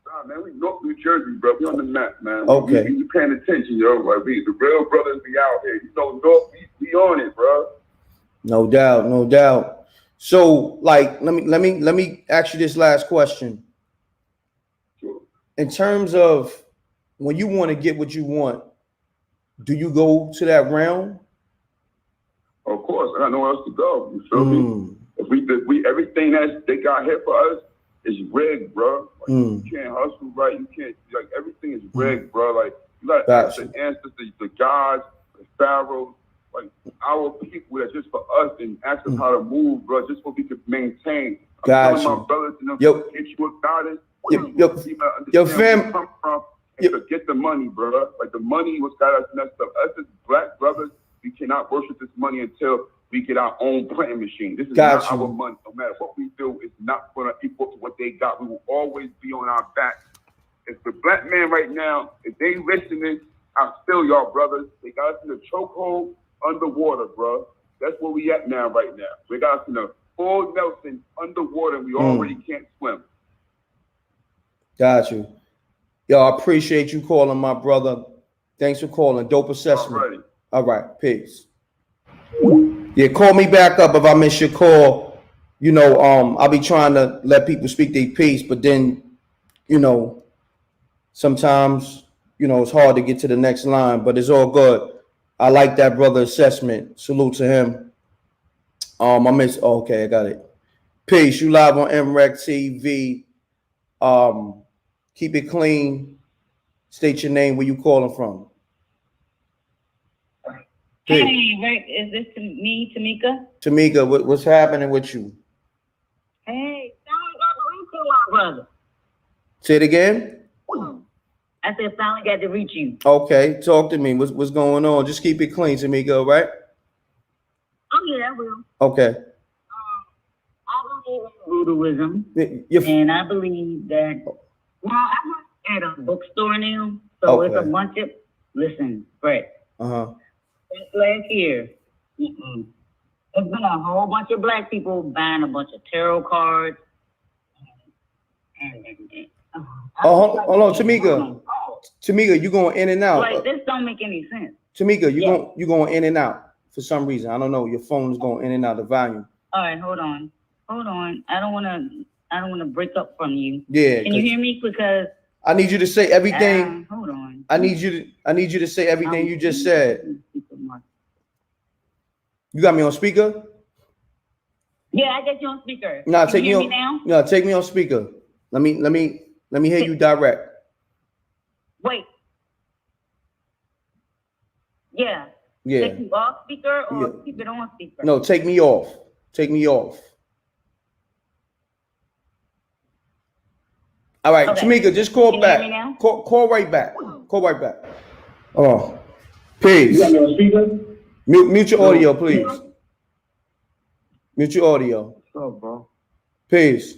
Nah, man, we North New Jersey, bro. We on the map, man. Okay. We paying attention, yo. Like, the real brothers be out here. You know, North, we on it, bro. No doubt, no doubt. So, like, let me ask you this last question. Sure. In terms of when you want to get what you want, do you go to that realm? Of course, I got nowhere else to go. You feel me? If we everything that they got here for us is rigged, bro. Like, you can't hustle right. You can't, like, everything is rigged, bro. Like, you got to ask the ancestors, the gods, the pharaohs, like our people that just for us, and ask them how to move, bro, just so we could maintain. I'm telling my brothers, you know, get you a guidance. Your fam, come from, and forget the money, bro. Like, the money was got us messed up. Us as black brothers, we cannot worship this money until we get our own printing machine. This is not our money. No matter what we do, it's not going to equal to what they got. We will always be on our backs. If the black man right now, if they listening, I feel y'all, brothers. They got us in the chokehold underwater, bro. That's where we at now, right now. We got us in a full Nelson underwater, and we already can't swim. Got you. Yo, I appreciate you calling, my brother. Thanks for calling. Dope assessment. All right, peace. Yeah, call me back up if I miss your call. You know, I'll be trying to let people speak their piece, but then, you know, sometimes, you know, it's hard to get to the next line, but it's all good. I like that brother assessment. Salute to him. Okay, I got it. Peace. You live on MRecktv. Keep it clean. State your name, where you calling from. Hey, Rick, is this me, Tamika? Tamika, what's happening with you? Hey, finally got to reach you, my brother. Say it again. I said, finally got to reach you. Okay, talk to me. What's going on? Just keep it clean, Tamika, right? Oh, yeah, I will. Okay. I believe in Buddhism, and I believe that, well, I work at a bookstore now, so it's a bunch of, listen, Brett. Since last year, there's been a whole bunch of black people buying a bunch of tarot cards. Hold on, Tamika. Tamika, you going in and out. Like, this don't make any sense. Tamika, you going in and out for some reason. I don't know. Your phone is going in and out of volume. All right, hold on. I don't want to break up from you. Yeah. Can you hear me? Because I need you to say everything. Hold on. I need you to say everything you just said. You got me on speaker? Yeah, I got you on speaker. No, take me on now. No, take me on speaker. Let me hear you direct. Wait. Yeah. Yeah. Take you off speaker or keep it on speaker? No, take me off. Take me off. All right, okay. Tamika, just call back. Hear me now? Call right back. Call right back. Oh, peace. You got me on speaker? Mute your audio, please. Mute your audio. What's up, bro? Peace.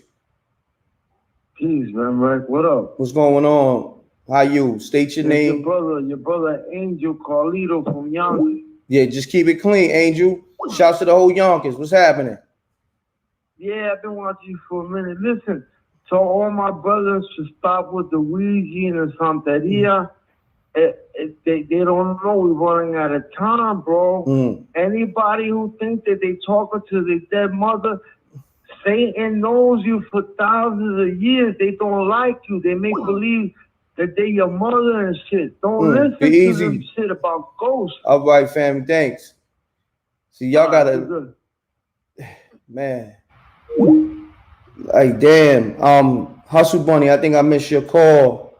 Peace, man. Rick, what up? What's going on? How you? State your name. Your brother Angel Carlito from Yonkers. Yeah, just keep it clean, Angel. Shouts to the whole Yonkers. What's happening? Yeah, I've been watching you for a minute. Listen, so all my brothers should stop with the Ouija and Santeria. They don't know we're running out of time, bro. Anybody who thinks that they talking to their dead mother, Satan knows you for thousands of years. They don't like you. They make believe that they your mother and shit. Don't listen be to easy. them shit about ghosts. All right, family. Thanks. See, y'all gotta, Good. man. Like, damn. Hustle Bunny, I think I missed your call.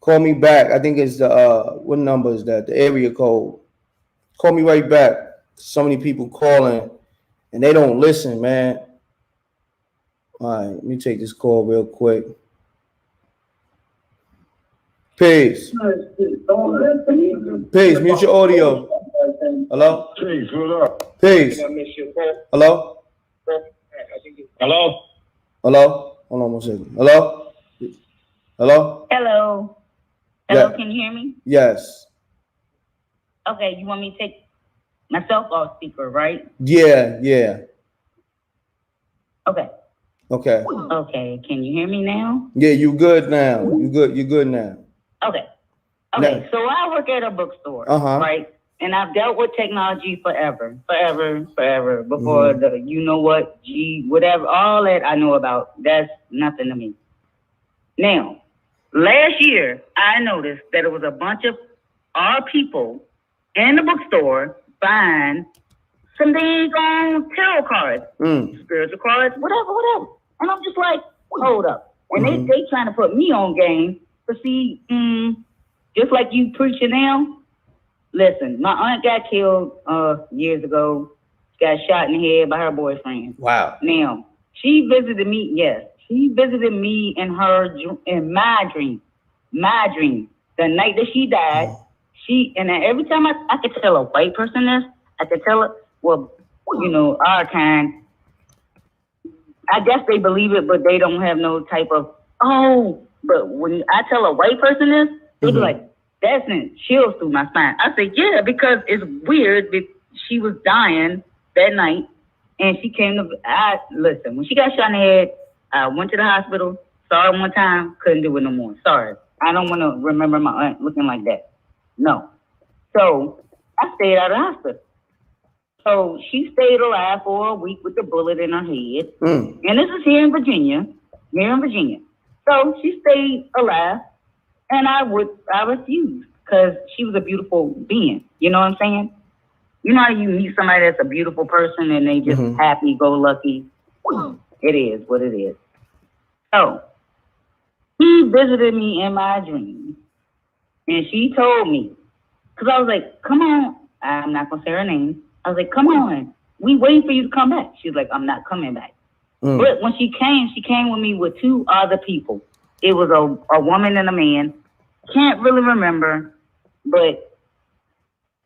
Call me back. I think it's the what number is that? The area code. Call me right back. So many people calling and they don't listen, man. All right, let me take this call real quick. Peace. Peace. Mute your audio. Hello? Peace, what up? Peace. Hello? Hello? Hello? Hold on one second. Hello? Hello? Hello. Yeah. Can you hear me? Yes. Okay, you want me to take myself off speaker, right? Yeah, yeah. Okay. Okay. Okay, can you hear me now? Yeah, you good now. You good now. Okay. Now- So I work at a bookstore, Uh-huh. right? And I've dealt with technology forever. Before the you know what, whatever, all that I know about, that's nothing to me. Now, last year, I noticed that it was a bunch of our people in the bookstore buying some things on tarot cards, spiritual cards, whatever. And I'm just like, hold up. And they trying to put me on game to see, just like you preaching now. Listen, my aunt got killed years ago. Got shot in the head by her boyfriend. Wow. Now, she visited me, yes. She visited me in my dream. The night that she died, and every time I could tell a white person this, I could tell her, well, you know, our kind, I guess they believe it, but they don't have no type of, but when I tell a white person this, they be like, that sent chills through my spine. I said, yeah, because it's weird that she was dying that night and she came to, listen, when she got shot in the head, I went to the hospital, saw her one time, couldn't do it no more. Sorry. I don't want to remember my aunt looking like that. No. So I stayed out of the hospital. So she stayed alive for a week with the bullet in her head. And this is here in Virginia. So she stayed alive, and I refused because she was a beautiful being. You know what I'm saying? You know how you meet somebody that's a beautiful person and they just happy-go-lucky? It is what it is. So he visited me in my dream, and she told me, because I was like, come on. I'm not going to say her name. I was like, come on. We waiting for you to come back. She's like, I'm not coming back. But when she came with me with two other people. It was a woman and a man. Can't really remember, but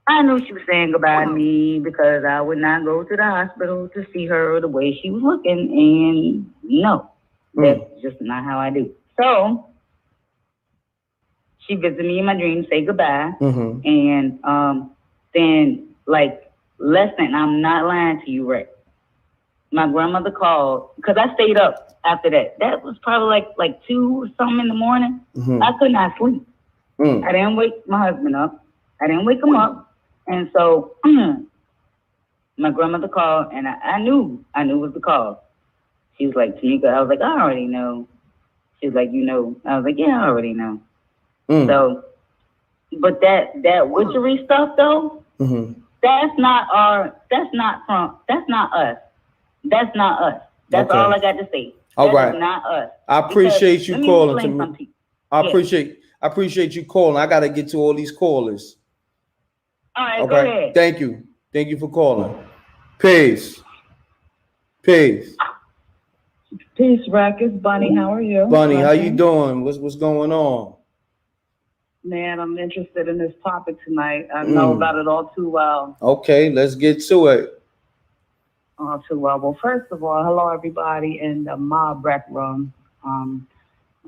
I knew she was saying goodbye to me because I would not go to the hospital to see her the way she was looking. And no, that's just not how I do. So she visited me in my dream, say goodbye. And then, like, I'm not lying to you, Rick. My grandmother called because I stayed up after that. That was probably like 2 or something in the morning. I could not sleep. I didn't wake my husband up. I didn't wake him up. And so my grandmother called, and I knew it was the call. She was like, Tamika, I was like, I already know. She was like, you know. I was like, yeah, I already know. So, but that witchery stuff though, that's not us. That's not us. That's all I got to say. All right. Is not us. I appreciate you calling to me. Something. I appreciate you calling. I got to get to all these callers. All right, go ahead. Thank you for calling. Peace. Peace, Reck. It's Bunny. How are you? Bunny, how you doing? What's going on? Man, I'm interested in this topic tonight. I know about it all too well. Okay, let's get to it. All too well. Well, first of all, hello everybody in the M.Reck room. I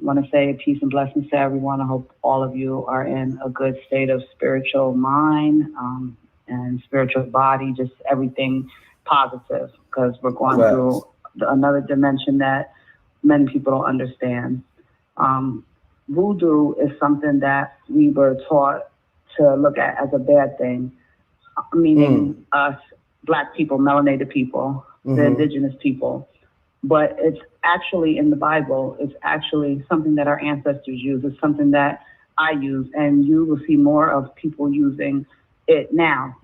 want to say peace and blessings to everyone. I hope all of you are in a good state of spiritual mind and spiritual body, just everything positive, because we're going through another dimension that many people don't understand. Voodoo is something that we were taught to look at as a bad thing, meaning us, Black people, melanated people, the indigenous people. But it's actually in the Bible, it's actually something that our ancestors used. It's something that I use, and you will see more of people using it now.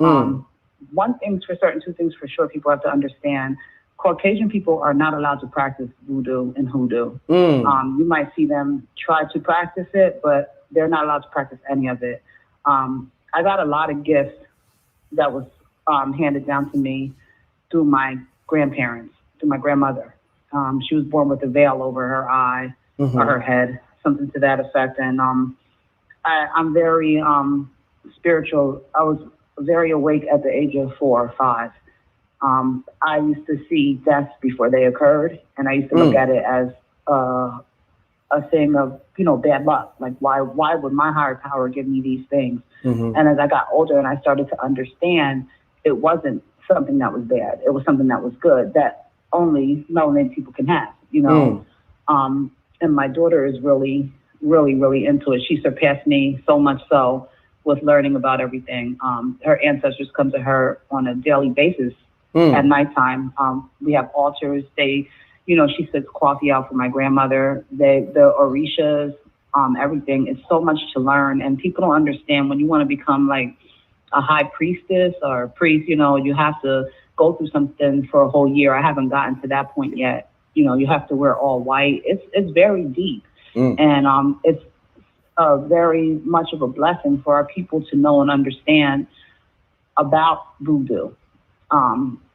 One thing's for certain, two things for sure, people have to understand. Caucasian people are not allowed to practice voodoo and hoodoo. You might see them try to practice it, but they're not allowed to practice any of it. I got a lot of gifts that was handed down to me through my grandparents, through my grandmother. She was born with a veil over her eye or her head, something to that effect. And I'm very spiritual. I was very awake at the age of 4 or 5. I used to see deaths before they occurred, and I used to look at it as a thing of, bad luck. Like, why would my higher power give me these things? And as I got older and I started to understand, it wasn't something that was bad. It was something that was good that only melanated people can have, And my daughter is really, really, really into it. She surpassed me so much so with learning about everything. Her ancestors come to her on a daily basis at nighttime. We have altars. She sits coffee out for my grandmother. The orishas, everything. It's so much to learn, and people don't understand when you want to become like a high priestess or a priest. You have to go through something for a whole year. I haven't gotten to that point yet. You have to wear all white. It's very deep, and it's very much of a blessing for our people to know and understand about voodoo,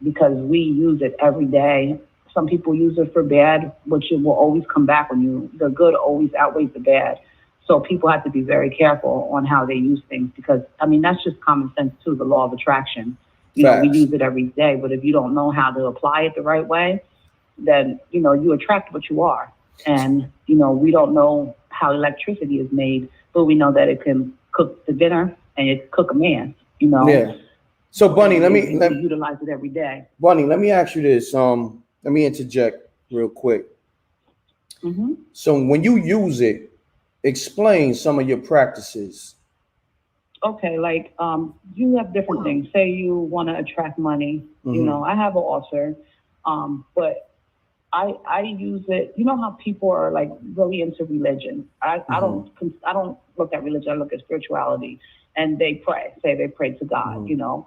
because we use it every day. Some people use it for bad, which it will always come back on you. The good always outweighs the bad. So people have to be very careful on how they use things, because, that's just common sense too, the law of attraction. We use it every day, but if you don't know how to apply it the right way, then, you attract what you are. And, we don't know how electricity is made, but we know that it can cook the dinner and it cook a man, Yeah. So Bunny, let me utilize it every day. Bunny, let me ask you this. Let me interject real quick. So when you use it, explain some of your practices. Okay, like you have different things. Say you want to attract money. I have an altar, but I use it. You know how people are like really into religion. I don't look at religion. I look at spirituality, and they pray. Say they pray to God. You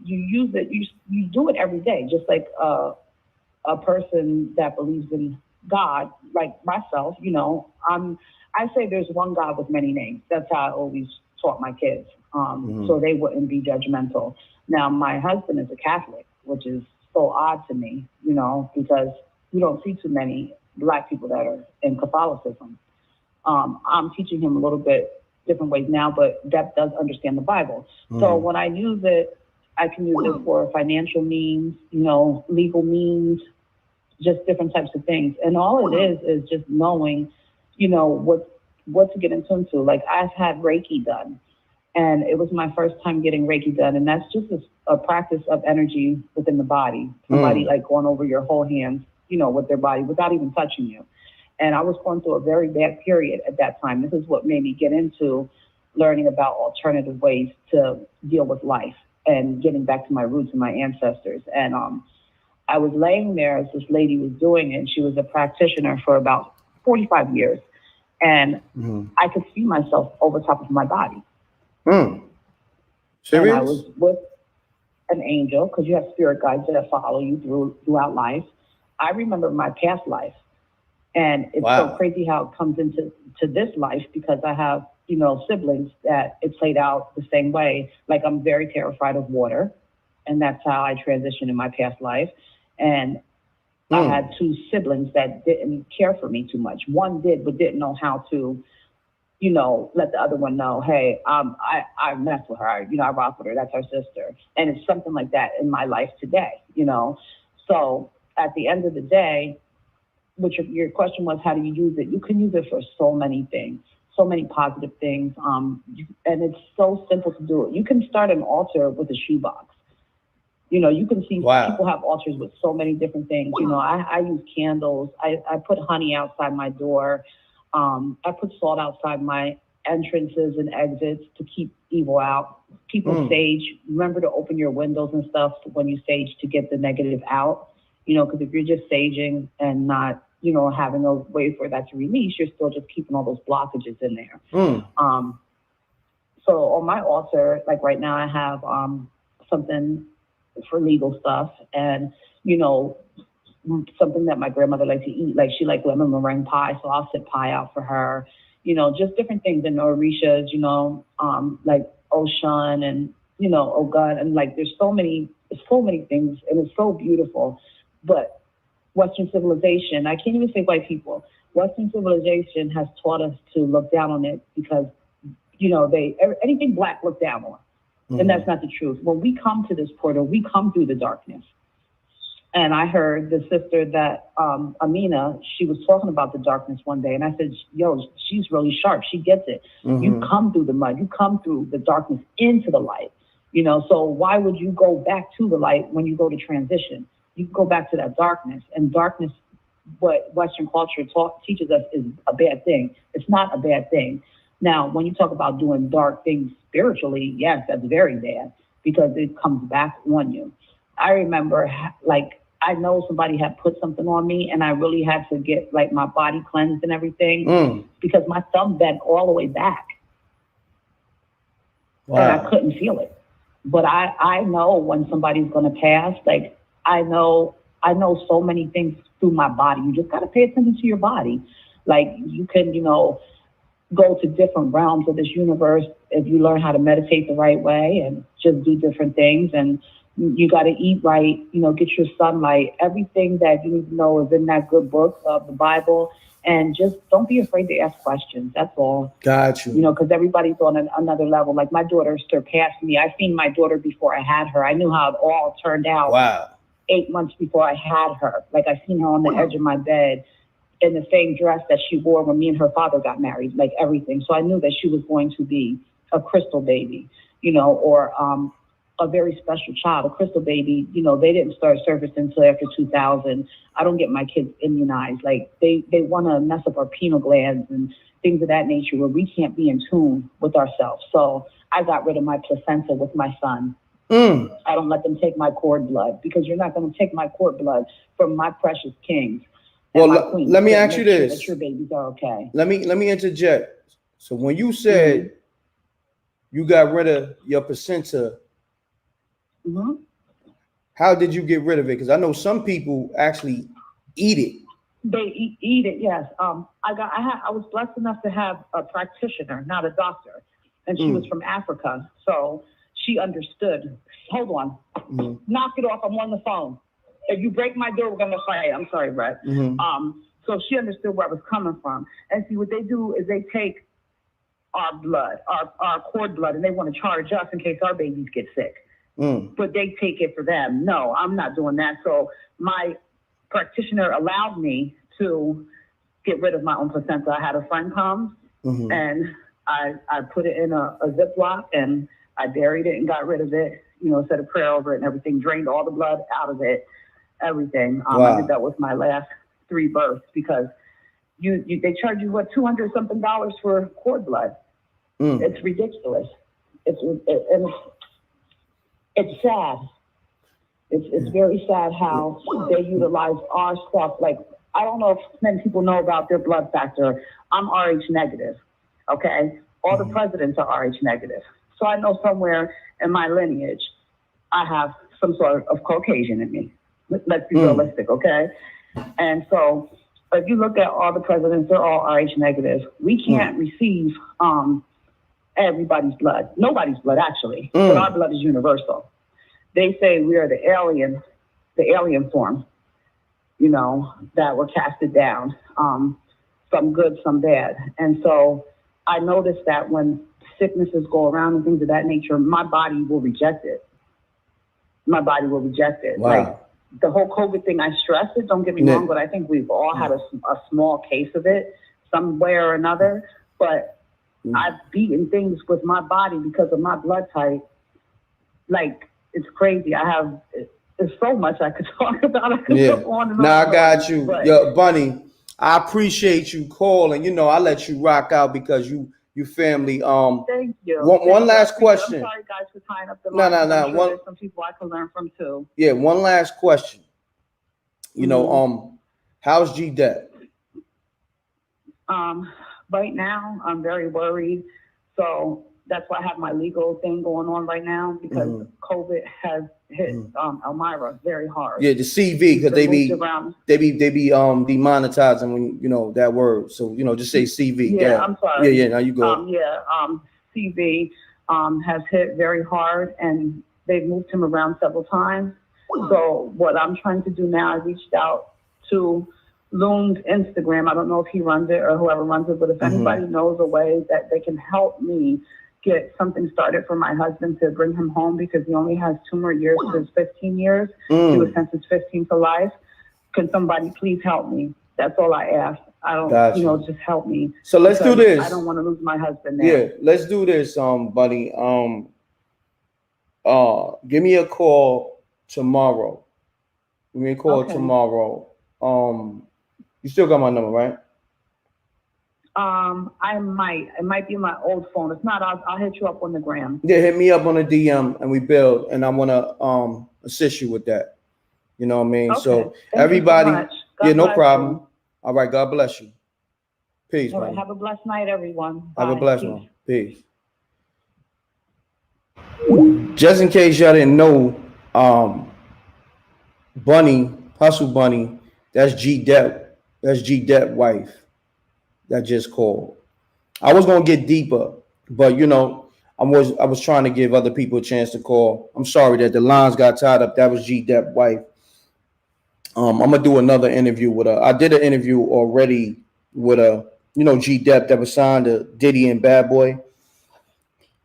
use it. You do it every day, just like a person that believes in God, like myself. I say there's one God with many names. That's how I always taught my kids, so they wouldn't be judgmental. Now, my husband is a Catholic, which is so odd to me, because you don't see too many Black people that are in Catholicism. I'm teaching him a little bit different ways now, but that does understand the Bible. So when I use it, I can use it for financial means, legal means, just different types of things. And all it is just knowing, what to get into. Like, I've had Reiki done, and it was my first time getting Reiki done. And that's just a practice of energy within the body. Somebody like going over your whole hands, with their body without even touching you. And I was going through a very bad period at that time. This is what made me get into learning about alternative ways to deal with life and getting back to my roots and my ancestors. And I was laying there as this lady was doing it, and she was a practitioner for about 45 years. And I could see myself over top of my body. Serious? And I was with an angel, because you have spirit guides that follow you throughout life. I remember my past life. And it's so crazy how it comes into this life, because I have, siblings that it played out the same way. Like, I'm very terrified of water, and that's how I transitioned in my past life. And I had 2 siblings that didn't care for me too much. One did, but didn't know how to, let the other one know, hey, I mess with her, I rock with her, that's her sister. And it's something like that in my life today, So at the end of the day, which your question was, how do you use it? You can use it for so many things, so many positive things. And it's so simple to do it. You can start an altar with a shoebox. You can see people have altars with so many different things. I use candles. I put honey outside my door. I put salt outside my entrances and exits to keep evil out. People sage. Remember to open your windows and stuff when you sage to get the negative out. Because if you're just saging and not, you know, having a way for that to release, you're still just keeping all those blockages in there. So on my altar, like right now, I have something for legal stuff, and you know, something that my grandmother liked to eat. Like she liked lemon meringue pie, so I'll sit pie out for her. You know, just different things. And Orishas, you know, like Oshun and you know, Ogun, and like there's so many things, and it's so beautiful. But Western civilization, I can't even say white people. Western civilization has taught us to look down on it because, you know, anything black look down on. And that's not the truth. When we come to this portal, we come through the darkness. And I heard the sister that, Amina, she was talking about the darkness one day. And I said, yo, she's really sharp. She gets it. You come through the mud. You come through the darkness into the light. You know, so why would you go back to the light when you go to transition? You go back to that darkness. And darkness, what Western culture teaches us, is a bad thing. It's not a bad thing. Now, when you talk about doing dark things spiritually, yes, that's very bad because it comes back on you. I remember, like, I know somebody had put something on me and I really had to get, like, my body cleansed and everything because my thumb bent all the way back. Wow. And I couldn't feel it. But I know when somebody's going to pass. Like, I know so many things through my body. You just got to pay attention to your body. Like, you can, you know, go to different realms of this universe if you learn how to meditate the right way and just do different things. And you got to eat right, you know, get your sunlight. Everything that you need to know is in that good book of the Bible. And just don't be afraid to ask questions. That's all. Got you. You know, because everybody's on another level. Like, my daughter surpassed me. I seen my daughter before I had her. I knew how it all turned out. Wow. 8 months before I had her. Like, I seen her on the edge of my bed in the same dress that she wore when me and her father got married, like everything. So I knew that she was going to be a crystal baby, you know, or a very special child. A crystal baby, you know, they didn't start surfacing until after 2000. I don't get my kids immunized. Like, they want to mess up our pineal glands and things of that nature where we can't be in tune with ourselves. So I got rid of my placenta with my son. I don't let them take my cord blood because you're not going to take my cord blood from my precious kings. Well, let me ask you this. That your babies are okay. Let me interject. So when you said you got rid of your placenta, how did you get rid of it? Because I know some people actually eat it. They eat it, yes. I was blessed enough to have a practitioner, not a doctor, and she was from Africa, so she understood. Hold on, knock it off. I'm on the phone. If you break my door, we're gonna fight. I'm sorry, Brett. So she understood where I was coming from. And see, what they do is they take our blood, our cord blood, and they want to charge us in case our babies get sick. But they take it for them. No, I'm not doing that. So my practitioner allowed me to get rid of my own placenta. I had a friend come and I put it in a Ziploc and I buried it and got rid of it, you know, said a prayer over it and everything, drained all the blood out of it. Everything. I did that with my last 3 births because they charge you what $200 something for cord blood. It's ridiculous. It's sad. It's very sad how they utilize our stuff. Like, I don't know if many people know about their blood factor. I'm Rh negative. Okay, all the presidents are Rh negative. So I know somewhere in my lineage, I have some sort of Caucasian in me. Let's be realistic, okay? And so if you look at all the presidents, they're all Rh negative. We can't receive everybody's blood. Nobody's blood, actually. But our blood is universal. They say we are the alien form, you know, that were casted down. Some good, some bad. And so I noticed that when sicknesses go around and things of that nature, my body will reject it. My body will reject it. Wow. Like, the whole COVID thing, I stress it, don't get me wrong, but I think we've all had a small case of it somewhere or another. But I've beaten things with my body because of my blood type. Like, it's crazy. There's so much I could talk about. I could go on and on. I got you. Yo, Bunny, I appreciate you calling. You know, I let you rock out because you family. Thank you. One last question. I'm sorry, guys, for tying up the line. No. There's some people I can learn from too. Yeah, one last question. You know, how's G Dep? Right now, I'm very worried. So that's why I have my legal thing going on right now, because COVID has hit Elmira very hard. Yeah, the CV, because they be demonetizing when you know that word. So you know, just say CV. Yeah, I'm sorry. Yeah. Now you go. CV has hit very hard, and they've moved him around several times. So what I'm trying to do now, I reached out to Loon's Instagram. I don't know if he runs it or whoever runs it, but if anybody knows a way that they can help me get something started for my husband to bring him home, because he only has 2 more years to his 15 years. He was sentenced 15 to life. Can somebody please help me? That's all I ask. I don't, just help me. So let's do this. I don't want to lose my husband now. Yeah, let's do this, buddy. Give me a call tomorrow. Give me a call tomorrow. You still got my number, right? I might. It might be my old phone. If not, I'll hit you up on the gram. Yeah, hit me up on the DM and we build. And I want to assist you with that. You know what I mean? Okay. So everybody, no problem. You. All right, God bless you. Peace. All right, have a blessed night, everyone. Have a blessed one. Peace. Just in case y'all didn't know, Bunny, Hustle Bunny, that's G Dep. That's G Dep wife that just called. I was gonna get deeper, but you know, I was trying to give other people a chance to call. I'm sorry that the lines got tied up. That was G Dep wife. I'm gonna do another interview with her. I did an interview already with G Dep that was signed to Diddy and Bad Boy.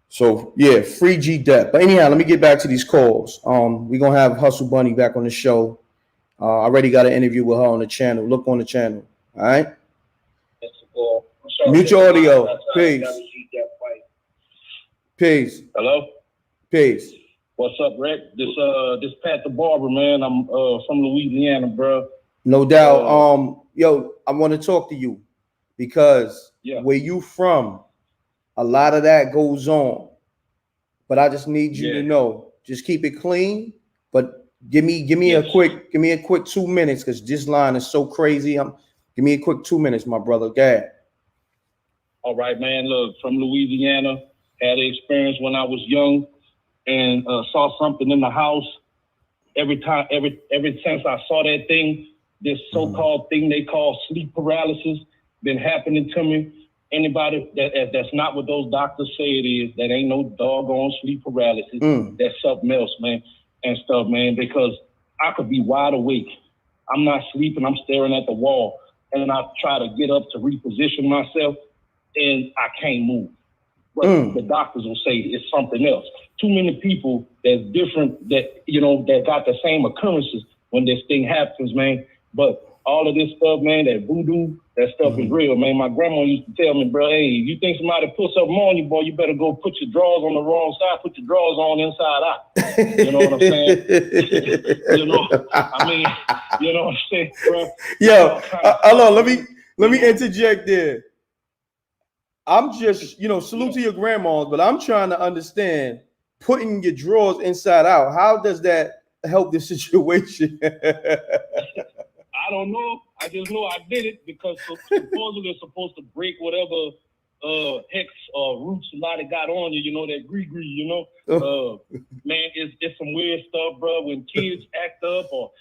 So yeah, free G Dep. But anyhow, let me get back to these calls. We're gonna have Hustle Bunny back on the show. I already got an interview with her on the channel. Look on the channel. All right. Mute your audio. Peace. Peace. Hello. Peace. What's up, Rick? This Pat the Barber, man. I'm from Louisiana, bro. No doubt. Yo, I want to talk to you because where you from, a lot of that goes on. But I just need you to know, just keep it clean. But give me a quick 2 minutes, because this line is so crazy. Give me a quick 2 minutes, my brother. Go ahead. All right, man. Look, from Louisiana, had an experience when I was young and saw something in the house. Ever since I saw that thing, this so-called thing they call sleep paralysis, been happening to me. Anybody that's not what those doctors say it is, that ain't no doggone sleep paralysis. That's something else, man, and stuff, man, because I could be wide awake. I'm not sleeping. I'm staring at the wall. And then I try to get up to reposition myself, and I can't move. But the doctors will say it's something else. Too many people that's different, that got the same occurrences when this thing happens, man. But all of this stuff, man, that voodoo, that stuff is real, man. My grandma used to tell me, bro, hey, if you think somebody put something on you, boy, you better go put your drawers on the wrong side, put your drawers on inside out. You know what I'm saying? You know what I'm saying, bro? Yo, hold on, let me interject there. I'm just, salute to your grandmas, but I'm trying to understand putting your drawers inside out. How does that help the situation? I don't know. I just know I did it because supposedly it's supposed to break whatever hex or root somebody got on you, that gree, man, it's some weird stuff, bro. When kids act up or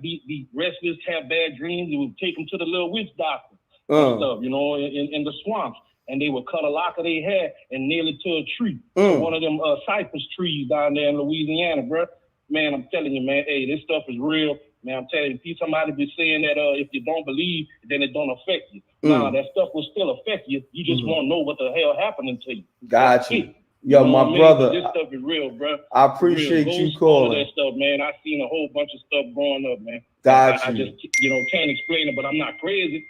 be restless, have bad dreams, it would take them to the little witch doctor and stuff, in the swamps. And they would cut a lock of their hair and nail it to a tree. So one of them cypress trees down there in Louisiana, bro. Man, I'm telling you, man, hey, this stuff is real. Man, I'm telling you, somebody be saying that if you don't believe, then it don't affect you. Nah, that stuff will still affect you. You just won't know what the hell happening to you. Got you. Yo, my brother. This stuff is real, bro. I appreciate you calling. That stuff, man. I've seen a whole bunch of stuff growing up, man. Got I you. just, can't explain it, but I'm not crazy.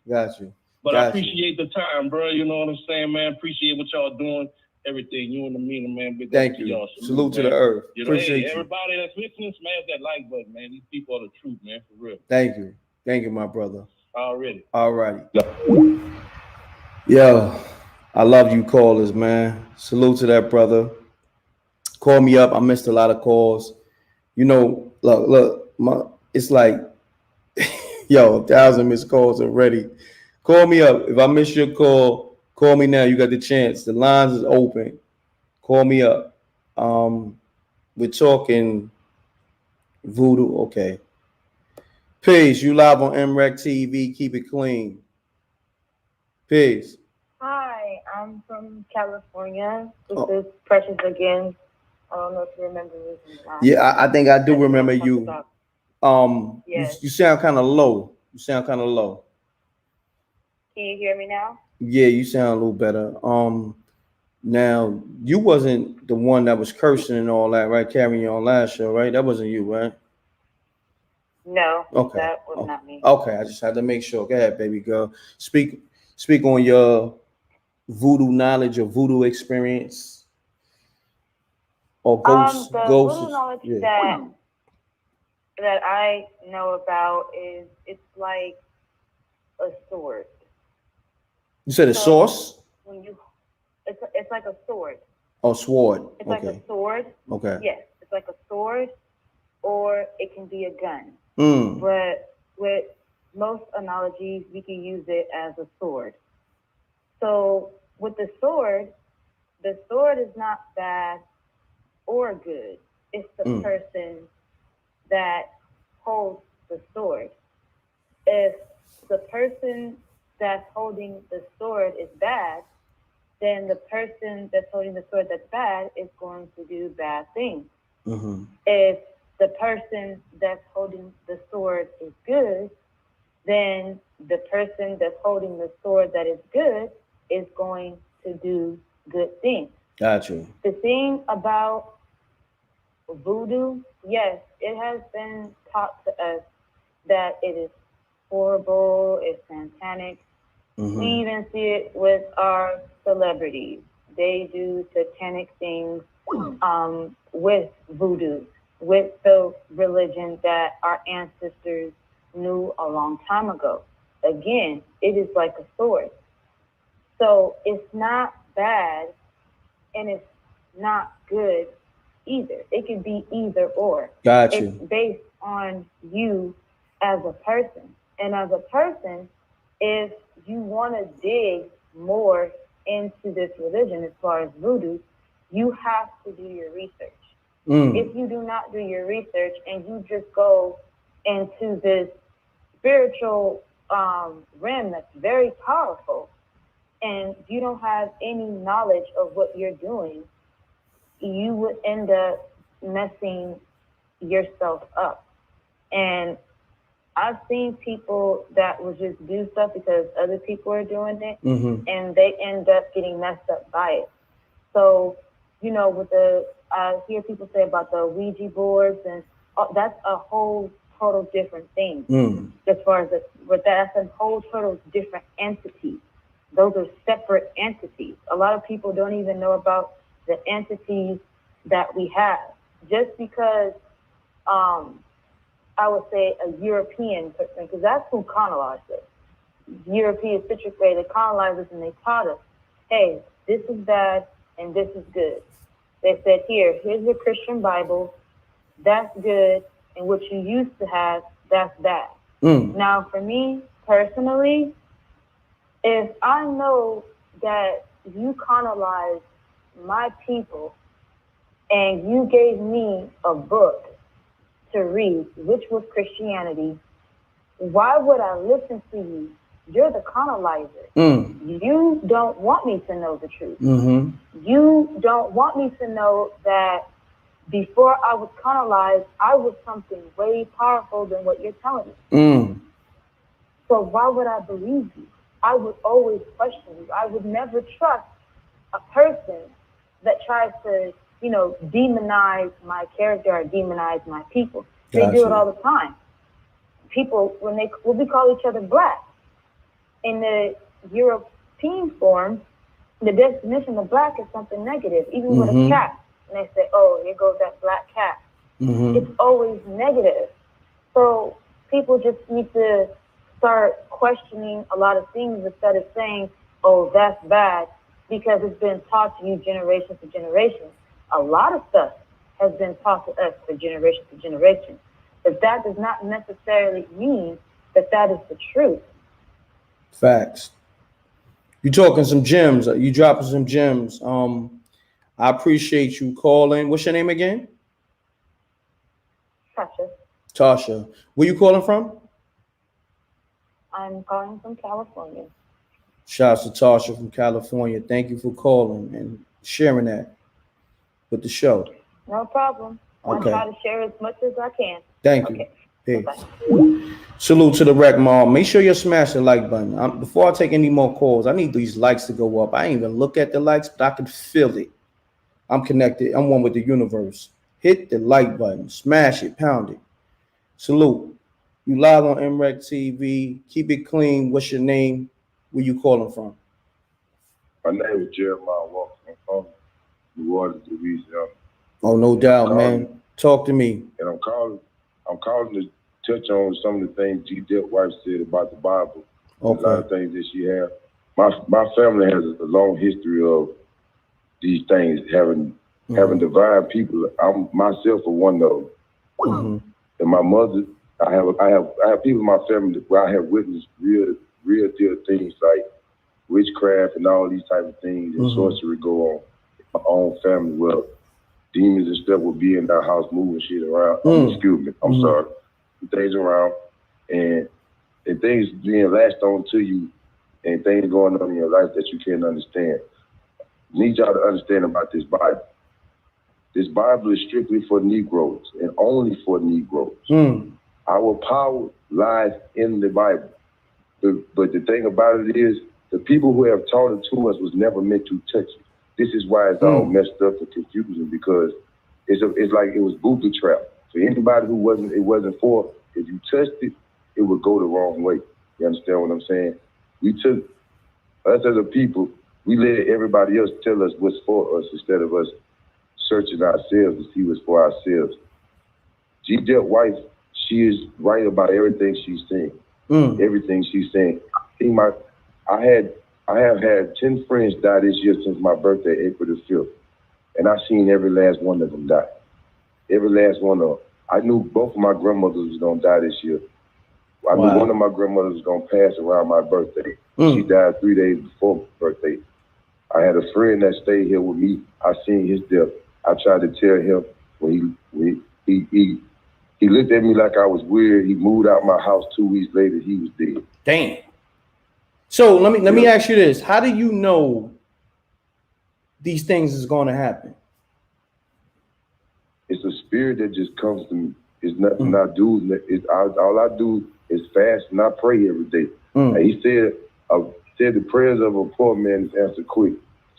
Got you. But I appreciate the time, bro. You know what I'm saying, man? Appreciate what y'all doing. Everything. You and the meaner, man. Big Thank you. Y'all. Salute to the earth. Appreciate you. Everybody that's listening, smash that like button, man. These people are the truth, man. For real. Thank you. Thank you, my brother. Already. All righty. Yo, I love you callers, man. Salute to that brother. Call me up. I missed a lot of calls. Look, it's like, 1,000 missed calls already. Call me up. If I miss your call, call me now. You got the chance. The lines is open. Call me up. We're talking voodoo. Okay. Peace. You live on MRecktv. Keep it clean. Peace. Hi, I'm from California. This is Precious again. I don't know if you remember me from the last. Yeah, I think I do remember you. Yes. You sound kind of low. You sound kind of low. Can you hear me now? Yeah, you sound a little better. Now you wasn't the one that was cursing and all that, right? Carrying on last show, right? That wasn't you, right? No, Okay. that was not me. Okay, I just had to make sure. Go ahead, baby girl. Speak on your voodoo knowledge or voodoo experience or ghosts. The voodoo knowledge that I know about is it's like a sword. You said a source? It's like a sword. Oh, sword. It's like a sword. Okay. Yes, it's like a sword, or it can be a gun. But with most analogies, we can use it as a sword. So with the sword is not bad or good. It's the person that holds the sword. If the person that's holding the sword is bad, then the person that's holding the sword that's bad is going to do bad things. If the person that's holding the sword is good, then the person that's holding the sword that is good is going to do good things. Gotcha. The thing about voodoo, yes, it has been taught to us that it is horrible, it's satanic. We even see it with our celebrities. They do satanic things with voodoo, with the religion that our ancestors knew a long time ago. Again, it is like a sword. So it's not bad and it's not good either. It can be either or. Gotcha. It's based on you as a person. And as a person, if you want to dig more into this religion as far as voodoo, you have to do your research. If you do not do your research and you just go into this spiritual realm that's very powerful, and you don't have any knowledge of what you're doing, you would end up messing yourself up. And I've seen people that would just do stuff because other people are doing it, and they end up getting messed up by it. So, you know, with I hear people say about the Ouija boards, and that's a whole total different thing. As far as that's a whole total different entity. Those are separate entities. A lot of people don't even know about the entities that we have. Just because, I would say a European person, because that's who colonized us. European citric way, they colonized us and they taught us, hey, this is bad and this is good. They said, here's your Christian Bible, that's good, and what you used to have, that's bad. Now, for me, personally, if I know that you colonized my people and you gave me a book to read, which was Christianity, why would I listen to you? You're the colonizer. You don't want me to know the truth. You don't want me to know that before I was colonized, I was something way powerful than what you're telling me. So why would I believe you? I would always question you. I would never trust a person that tries to, you know, demonize my character or demonize my people. They do it all the time. People, when we call each other black. In the European form, the definition of black is something negative. Even with a cat, and they say, oh, here goes that black cat. It's always negative. So people just need to start questioning a lot of things instead of saying, oh, that's bad, because it's been taught to you generation to generation. A lot of stuff has been taught to us for generation to generation. But that does not necessarily mean that that is the truth. Facts. You talking some gems. You dropping some gems. I appreciate you calling. What's your name again? Tasha. Tasha. Where you calling from? I'm calling from California. Shouts to Tasha from California. Thank you for calling and sharing that with the show. No problem. Okay. I try to share as much as I can. Thank you. Peace. Salute to the Rec Mall. Make sure you smash the like button. Before I take any more calls, I need these likes to go up. I ain't even look at the likes, but I can feel it. I'm connected. I'm one with the universe. Hit the like button. Smash it. Pound it. Salute. You live on MRecktv. Keep it clean. What's your name? Where you calling from? My name is Jeremiah Walker. I'm from New Orleans, Louisiana. Oh, no doubt, man. Talk to me. And I'm calling to touch on some of the things G. Dip wife said about the Bible. Okay. A lot of things that she has. My family has a long history of these things, having divine people. I'm myself for one of them. Mm-hmm. And my mother, I have people in my family where I have witnessed real deal things like witchcraft and all these type of things and sorcery go on in my own family. Well, demons and stuff will be in our house moving shit around. Excuse me, I'm sorry. Things around and things being lashed on to you and things going on in your life that you can't understand. Need y'all to understand about this Bible. This Bible is strictly for Negroes and only for Negroes. Our power lies in the Bible. But the thing about it is, the people who have taught it to us was never meant to touch it. This is why it's all messed up and confusing, because it's like it was booby trap. For anybody who it wasn't for, if you touched it, it would go the wrong way. You understand what I'm saying? We took, us as a people, we let everybody else tell us what's for us instead of us searching ourselves to see what's for ourselves. G. Dep wife, she is right about everything she's saying. Everything she's saying. I have had 10 friends die this year since my birthday, April the 5th. And I've seen every last one of them die. Every last one of them. I knew both of my grandmothers was gonna die this year. I knew one of my grandmothers was gonna pass around my birthday. She died 3 days before my birthday. I had a friend that stayed here with me. I seen his death. I tried to tell him when he looked at me like I was weird. He moved out my house 2 weeks later. He was dead. Damn. So let me ask you this: how do you know these things is going to happen? It's a spirit that just comes to me. It's nothing I do. All I do is fast and I pray every day. And he said the prayers of a poor man is answered quick.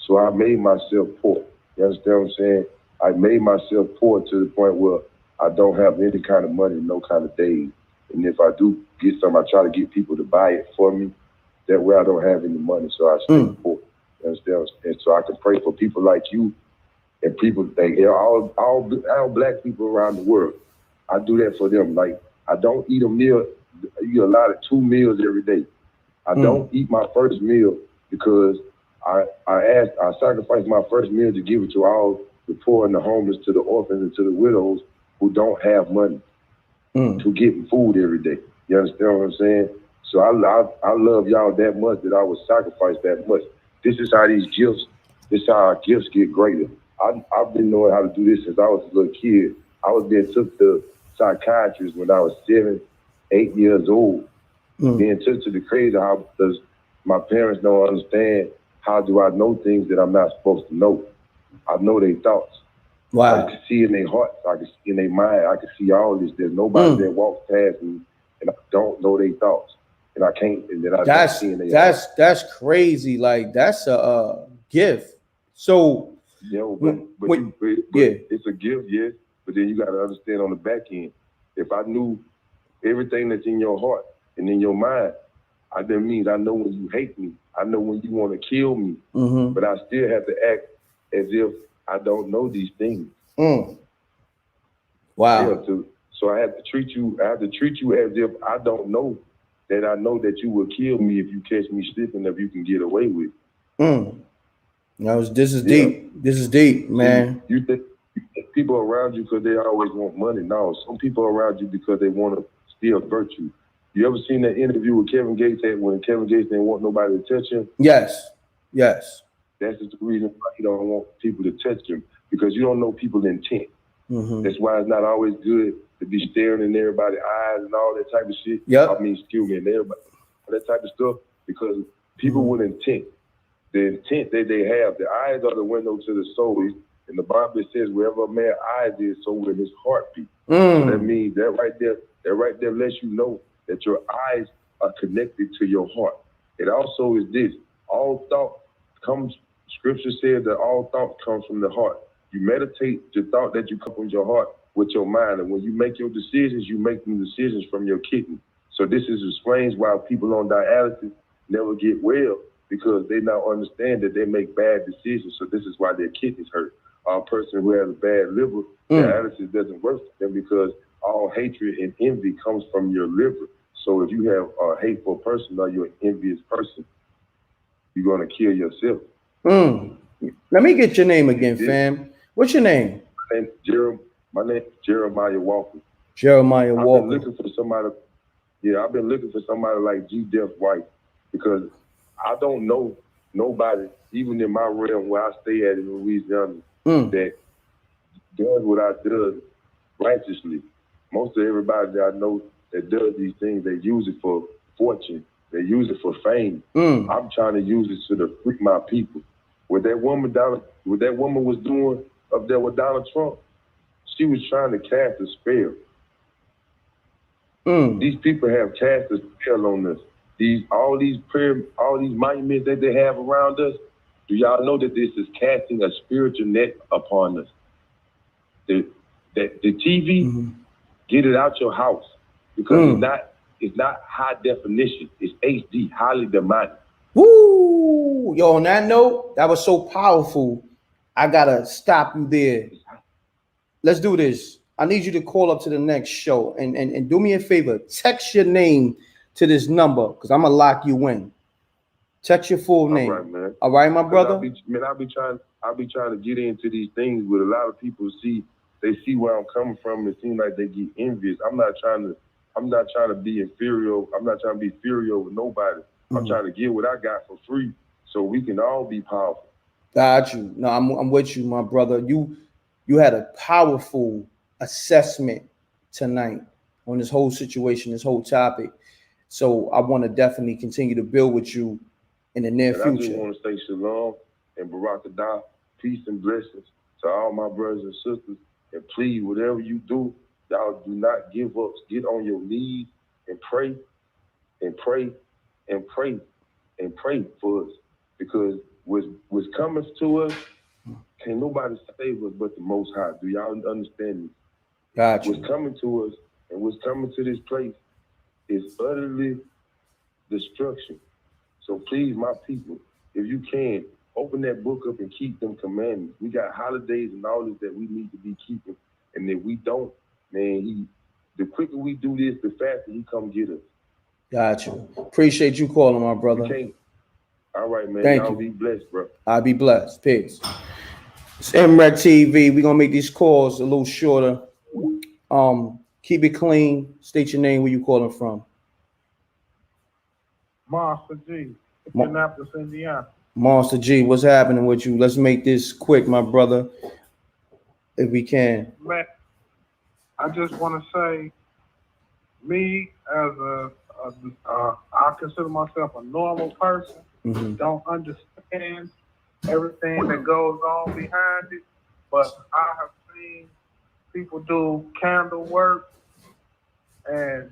So I made myself poor. You understand what I'm saying? I made myself poor to the point where I don't have any kind of money, no kind of days. And if I do get some, I try to get people to buy it for me. That way I don't have any money, so I stay poor. You understand? And so I can pray for people like you and people, all black people around the world. I do that for them. Like, I don't eat a meal. You allotted 2 meals every day. I don't eat my first meal because I sacrificed my first meal to give it to all the poor and the homeless, to the orphans and to the widows who don't have money to get food every day. You understand what I'm saying? So I love y'all that much that I would sacrifice that much. This is how these gifts, this is how our gifts get greater. I've been knowing how to do this since I was a little kid. I was being took to psychiatrists when I was 7, 8 years old. Being took to the crazy house because my parents don't understand how do I know things that I'm not supposed to know. I know their thoughts. Wow. I can see in their hearts. I can see in their mind. I can see all this. There's nobody that walks past me and I don't know their thoughts. And I can't. And then I don't see in their hearts. That's crazy. Like, that's a gift. So but it's a gift, yes. But then you got to understand on the back end. If I knew everything that's in your heart and in your mind, that means I know when you hate me. I know when you want to kill me. But I still have to act as if I don't know these things. Wow. Yeah, so I have to treat you. I have to treat you as if I don't know that I know that you will kill me if you catch me slipping, if you can get away with it. This is deep. This is deep, man. You think people around you because they always want money? No, some people around you because they want to steal virtue. You ever seen that interview with Kevin Gates when Kevin Gates didn't want nobody to touch him? Yes. Yes. That's just the reason why he don't want people to touch him, because you don't know people's intent. That's why it's not always good to be staring in everybody's eyes and all that type of shit. I mean, excuse me, and everybody, that type of stuff, because people with intent, the intent that they have, the eyes are the window to the soul. And the Bible says, wherever a man's eyes is, so will his heart be. So that means that right there lets you know that your eyes are connected to your heart. It also is this: all thought comes. Scripture says that all thought comes from the heart. You meditate your thought that you come from your heart with your mind, and when you make your decisions, you make them decisions from your kidney. So this explains why people on dialysis never get well, because they now understand that they make bad decisions. So this is why their kidneys hurt. A person who has a bad liver, dialysis doesn't work for them, because all hatred and envy comes from your liver. So if you have a hateful person or you're an envious person, you're gonna kill yourself. Let me get your name again, fam. What's your name? My name is Jeremiah Walker. Jeremiah Walker. I've been looking for somebody. Yeah, I've been looking for somebody like G. Def White, because I don't know nobody, even in my realm where I stay at in Louisiana, that does what I do righteously. Most of everybody that I know that does these things, they use it for fortune. They use it for fame. I'm trying to use it to free my people. What that woman was doing up there with Donald Trump, she was trying to cast a spell. These people have cast a spell on us. All these monuments that they have around us, do y'all know that this is casting a spiritual net upon us? The TV, get it out your house, because it's not high definition. It's HD, highly demonic. Woo! Yo, on that note, that was so powerful. I gotta stop you there. Let's do this. I need you to call up to the next show and do me a favor. Text your name to this number, because I'm gonna lock you in. Text your full name. All right, man. All right, my brother. I'll be trying to get into these things, but a lot of people see where I'm coming from. It seems like they get envious. I'm not trying to be inferior. I'm not trying to be inferior with nobody. I'm trying to get what I got for free, so we can all be powerful. Got you. No, I'm with you, my brother. You had a powerful assessment tonight on this whole situation, this whole topic. So I want to definitely continue to build with you in the near future. I just want to say shalom and barakadah, peace and blessings to all my brothers and sisters. And please, whatever you do, y'all do not give up. Get on your knees and pray and pray and pray and pray for us, because what's coming to us, can't nobody save us but the Most High. Do y'all understand this? Got you. What's coming to us and what's coming to this place is utterly destruction. So please, my people, if you can, open that book up and keep them commandments. We got holidays and all this that we need to be keeping. And if we don't, man, the quicker we do this, the faster he come get us. Got you. Appreciate you calling, my brother. All right, man. Thank y'all you. Be blessed, bro. I'll be blessed. Peace. It's MRecktv. We're gonna make these calls a little shorter. Keep it clean. State your name, where you calling from. Monster G, Indianapolis, Indiana. Monster G, what's happening with you? Let's make this quick, my brother, if we can. Man, I just want to say, me as I consider myself a normal person. Don't understand everything that goes on behind it, but I have seen people do candle work and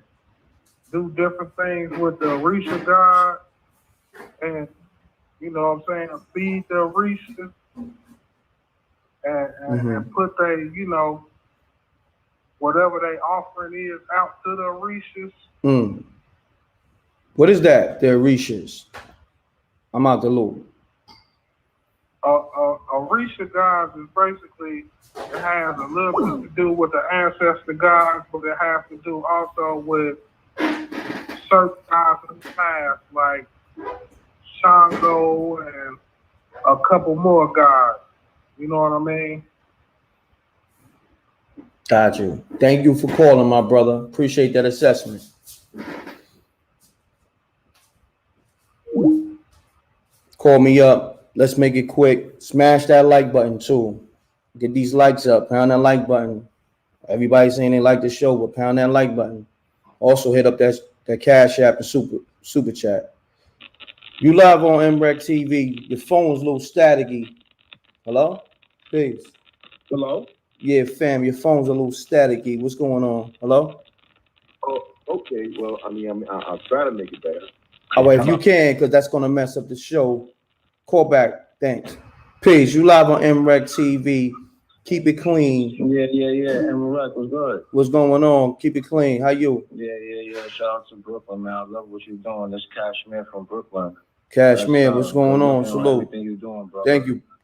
do different things with the Orisha God, and you know what I'm saying, feed the Orisha and put whatever they offering is out to the Orishas. What is that? The Orishas. I'm out the loop. Orisha gods is basically, it has a little bit to do with the ancestor gods, but it has to do also with certain gods of the past, like Shango and a couple more gods. You know what I mean? Got you. Thank you for calling, my brother. Appreciate that assessment. Call me up. Let's make it quick. Smash that like button too. Get these likes up. Pound that like button. Everybody saying they like the show, but pound that like button. Also hit up that Cash App and super chat. You live on MRecktv. Your phone's a little staticky. Hello? Peace. Hello? Yeah, fam, your phone's a little staticky. What's going on? Hello? Oh, okay. Well, I mean, I'll try to make it better. All right, if you can, because that's going to mess up the show. Call back. Thanks. Peace. You live on MRecktv. Keep it clean. Yeah. M.Reck was good. What's going on? Keep it clean. How you? Yeah. Shout out to Brooklyn, man. I love what you're doing. This Cashmere from Brooklyn. Cashmere, what's going on? Salute. Everything you're doing, bro.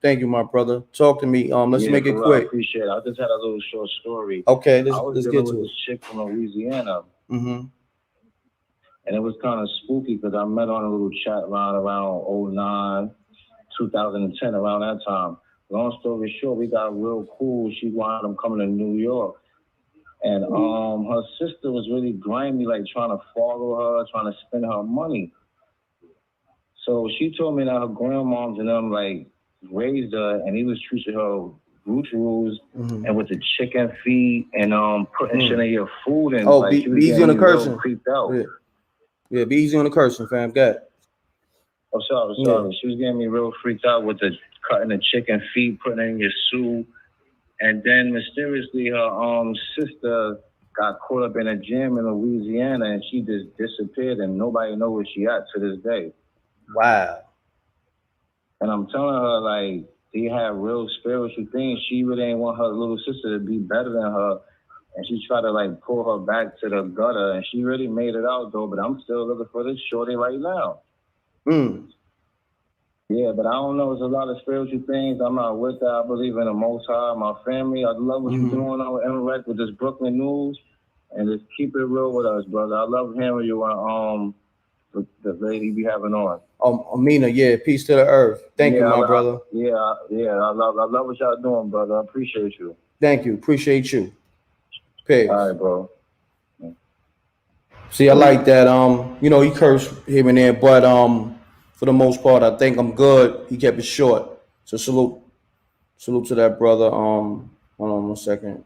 Thank you, my brother. Talk to me. Let's make it quick. I appreciate it. I just had a little short story. Okay, I was let's dealing get to with it. this chick from Louisiana. Mm-hmm. And it was kind of spooky because I met her on a little chat line around 09, 2010, around that time. Long story short, we got real cool. She wound up coming to New York. And her sister was really grimy, like trying to follow her, trying to spend her money. So she told me that her grandmoms and them like raised her, and he was treating her rules and with the chicken feet and putting shit in your food and Oh, like be easy on the cursing. Creeped out. Yeah, be easy on the cursing, fam. Got it. Oh, sorry. Yeah. She was getting me real freaked out with the cutting the chicken feet, putting it in your soup, and then mysteriously her sister got caught up in a gym in Louisiana, and she just disappeared, and nobody knows where she at to this day. Wow. And I'm telling her, like, they have real spiritual things. She really ain't want her little sister to be better than her. And she tried to, like, pull her back to the gutter. And she really made it out, though. But I'm still looking for this shorty right now. Yeah, but I don't know. It's a lot of spiritual things. I'm not with that. I believe in the Most High, my family. I love what you're doing on M.Reck with this Brooklyn news. And just keep it real with us, brother. I love hearing you on the lady be having on. Amina, yeah, peace to the earth. Thank you, my brother. I love what y'all doing, brother. I appreciate you. Thank you. Appreciate you. Peace. All right, bro. See, I like that. He cursed here and there, but for the most part, I think I'm good. He kept it short. So salute to that brother. Hold on 1 second.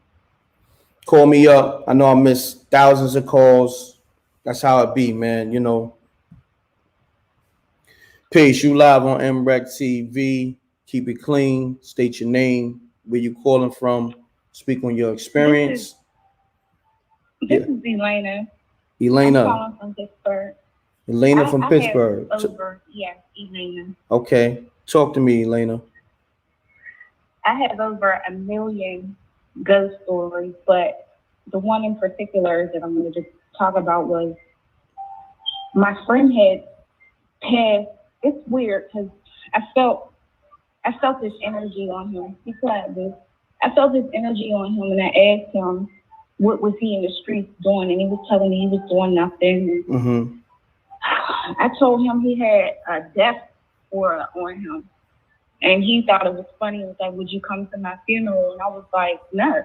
Call me up. I know I missed thousands of calls. That's how it be, man. Peace. You live on MRecktv. Keep it clean. State your name, where you calling from. Speak on your experience. This is Elena. Elena. I'm calling from Pittsburgh. Elena from Pittsburgh. Yes, Elena. Okay. Talk to me, Elena. I have over 1 million ghost stories, but the one in particular that I'm going to just talk about was my friend had passed. It's weird because I felt this energy on him. He said this. I felt this energy on him, and I asked him, what was he in the streets doing? And he was telling me he was doing nothing. I told him he had a death aura on him. And he thought it was funny. He was like, would you come to my funeral? And I was like, no.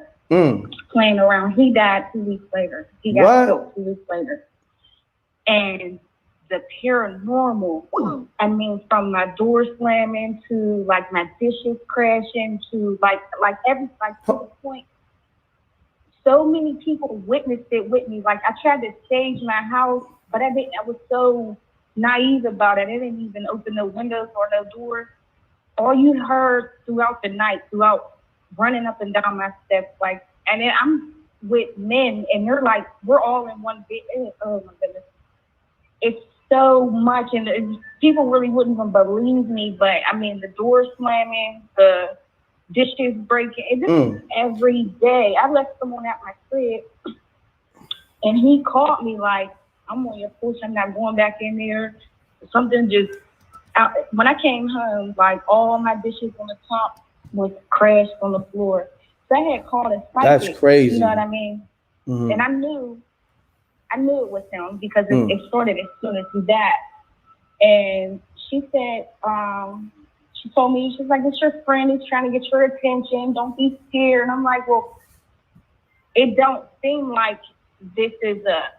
Playing around. He died 2 weeks later. He got killed 2 weeks later. And the paranormal, I mean, from my door slamming to like my dishes crashing to like to the point. So many people witnessed it with me. Like I tried to stage my house, but I was so naive about it. I didn't even open no windows or no doors. All you heard throughout the night, throughout running up and down my steps, like, and then I'm with men, and they're like, we're all in one big. Oh my goodness, it's so much, and people really wouldn't even believe me. But I mean, the door slamming, the dishes breaking, it just every day. I left someone at my crib, and he called me like, I'm on your porch. I'm not going back in there. Something just. When I came home, like all my dishes on the top was crashed on the floor. So I had called a psychic. That's crazy. You know what I mean? And I knew it was him because it started as soon as he died. And she said, she told me, she's like, it's your friend. He's trying to get your attention. Don't be scared. And I'm like, well, it don't seem like this is a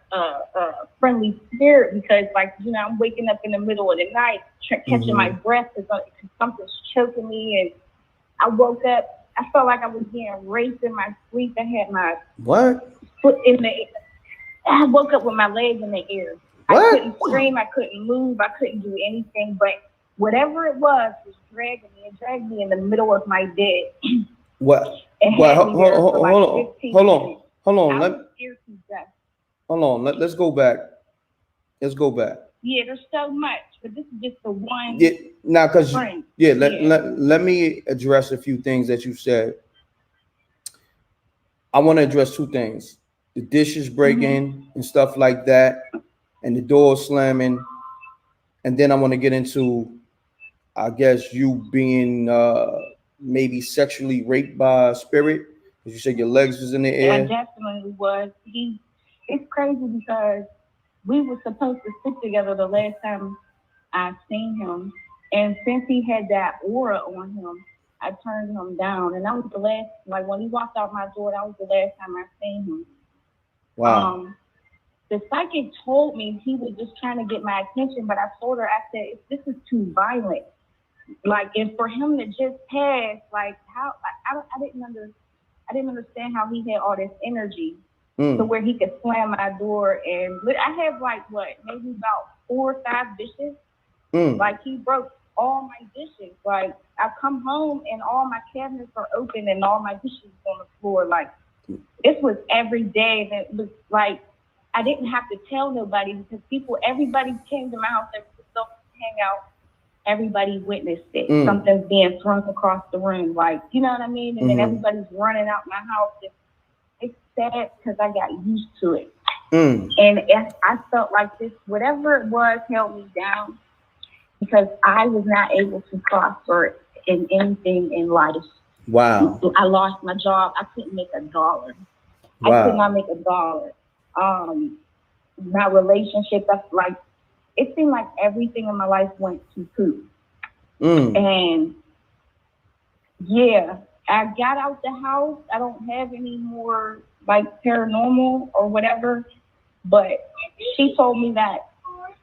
friendly spirit because, like, you know, I'm waking up in the middle of the night, catching my breath because something's choking me, and I woke up. I felt like I was being raped in my sleep. I had my foot in the air. I woke up with my legs in the air. I couldn't scream. I couldn't move. I couldn't do anything. But whatever it was dragging me. It dragged me in the middle of my bed. What? Hold on. Hold on. Let's go back. Let's go back. Yeah, there's so much, but this is just the one. Yeah, now, because let me address a few things that you said. I want to address two things: the dishes breaking and stuff like that, and the door slamming. And then I want to get into, I guess, you being maybe sexually raped by a spirit. As you said, your legs was in the air. Yeah, definitely was. It's crazy because we were supposed to sit together the last time I seen him. And since he had that aura on him, I turned him down. And that was the last, like when he walked out my door, that was the last time I seen him. Wow. The psychic told me he was just trying to get my attention, but I told her, I said, this is too violent. Like, and for him to just pass, like, how, I didn't understand how he had all this energy to where he could slam my door. And I have like, maybe about 4 or 5 dishes. Like, he broke all my dishes. Like, I come home and all my cabinets are open and all my dishes on the floor. Like, it was every day. And it was like, I didn't have to tell nobody because everybody came to my house and to hang out. Everybody witnessed it. Something's being thrown across the room. Like, you know what I mean? And then everybody's running out my house. It's sad because I got used to it. And I felt like this, whatever it was, held me down because I was not able to prosper in anything in life. Wow. I lost my job. I couldn't make $1. Wow. I could not make $1. My relationship, that's like, it seemed like everything in my life went to poop. And yeah, I got out the house. I don't have any more like paranormal or whatever, but she told me that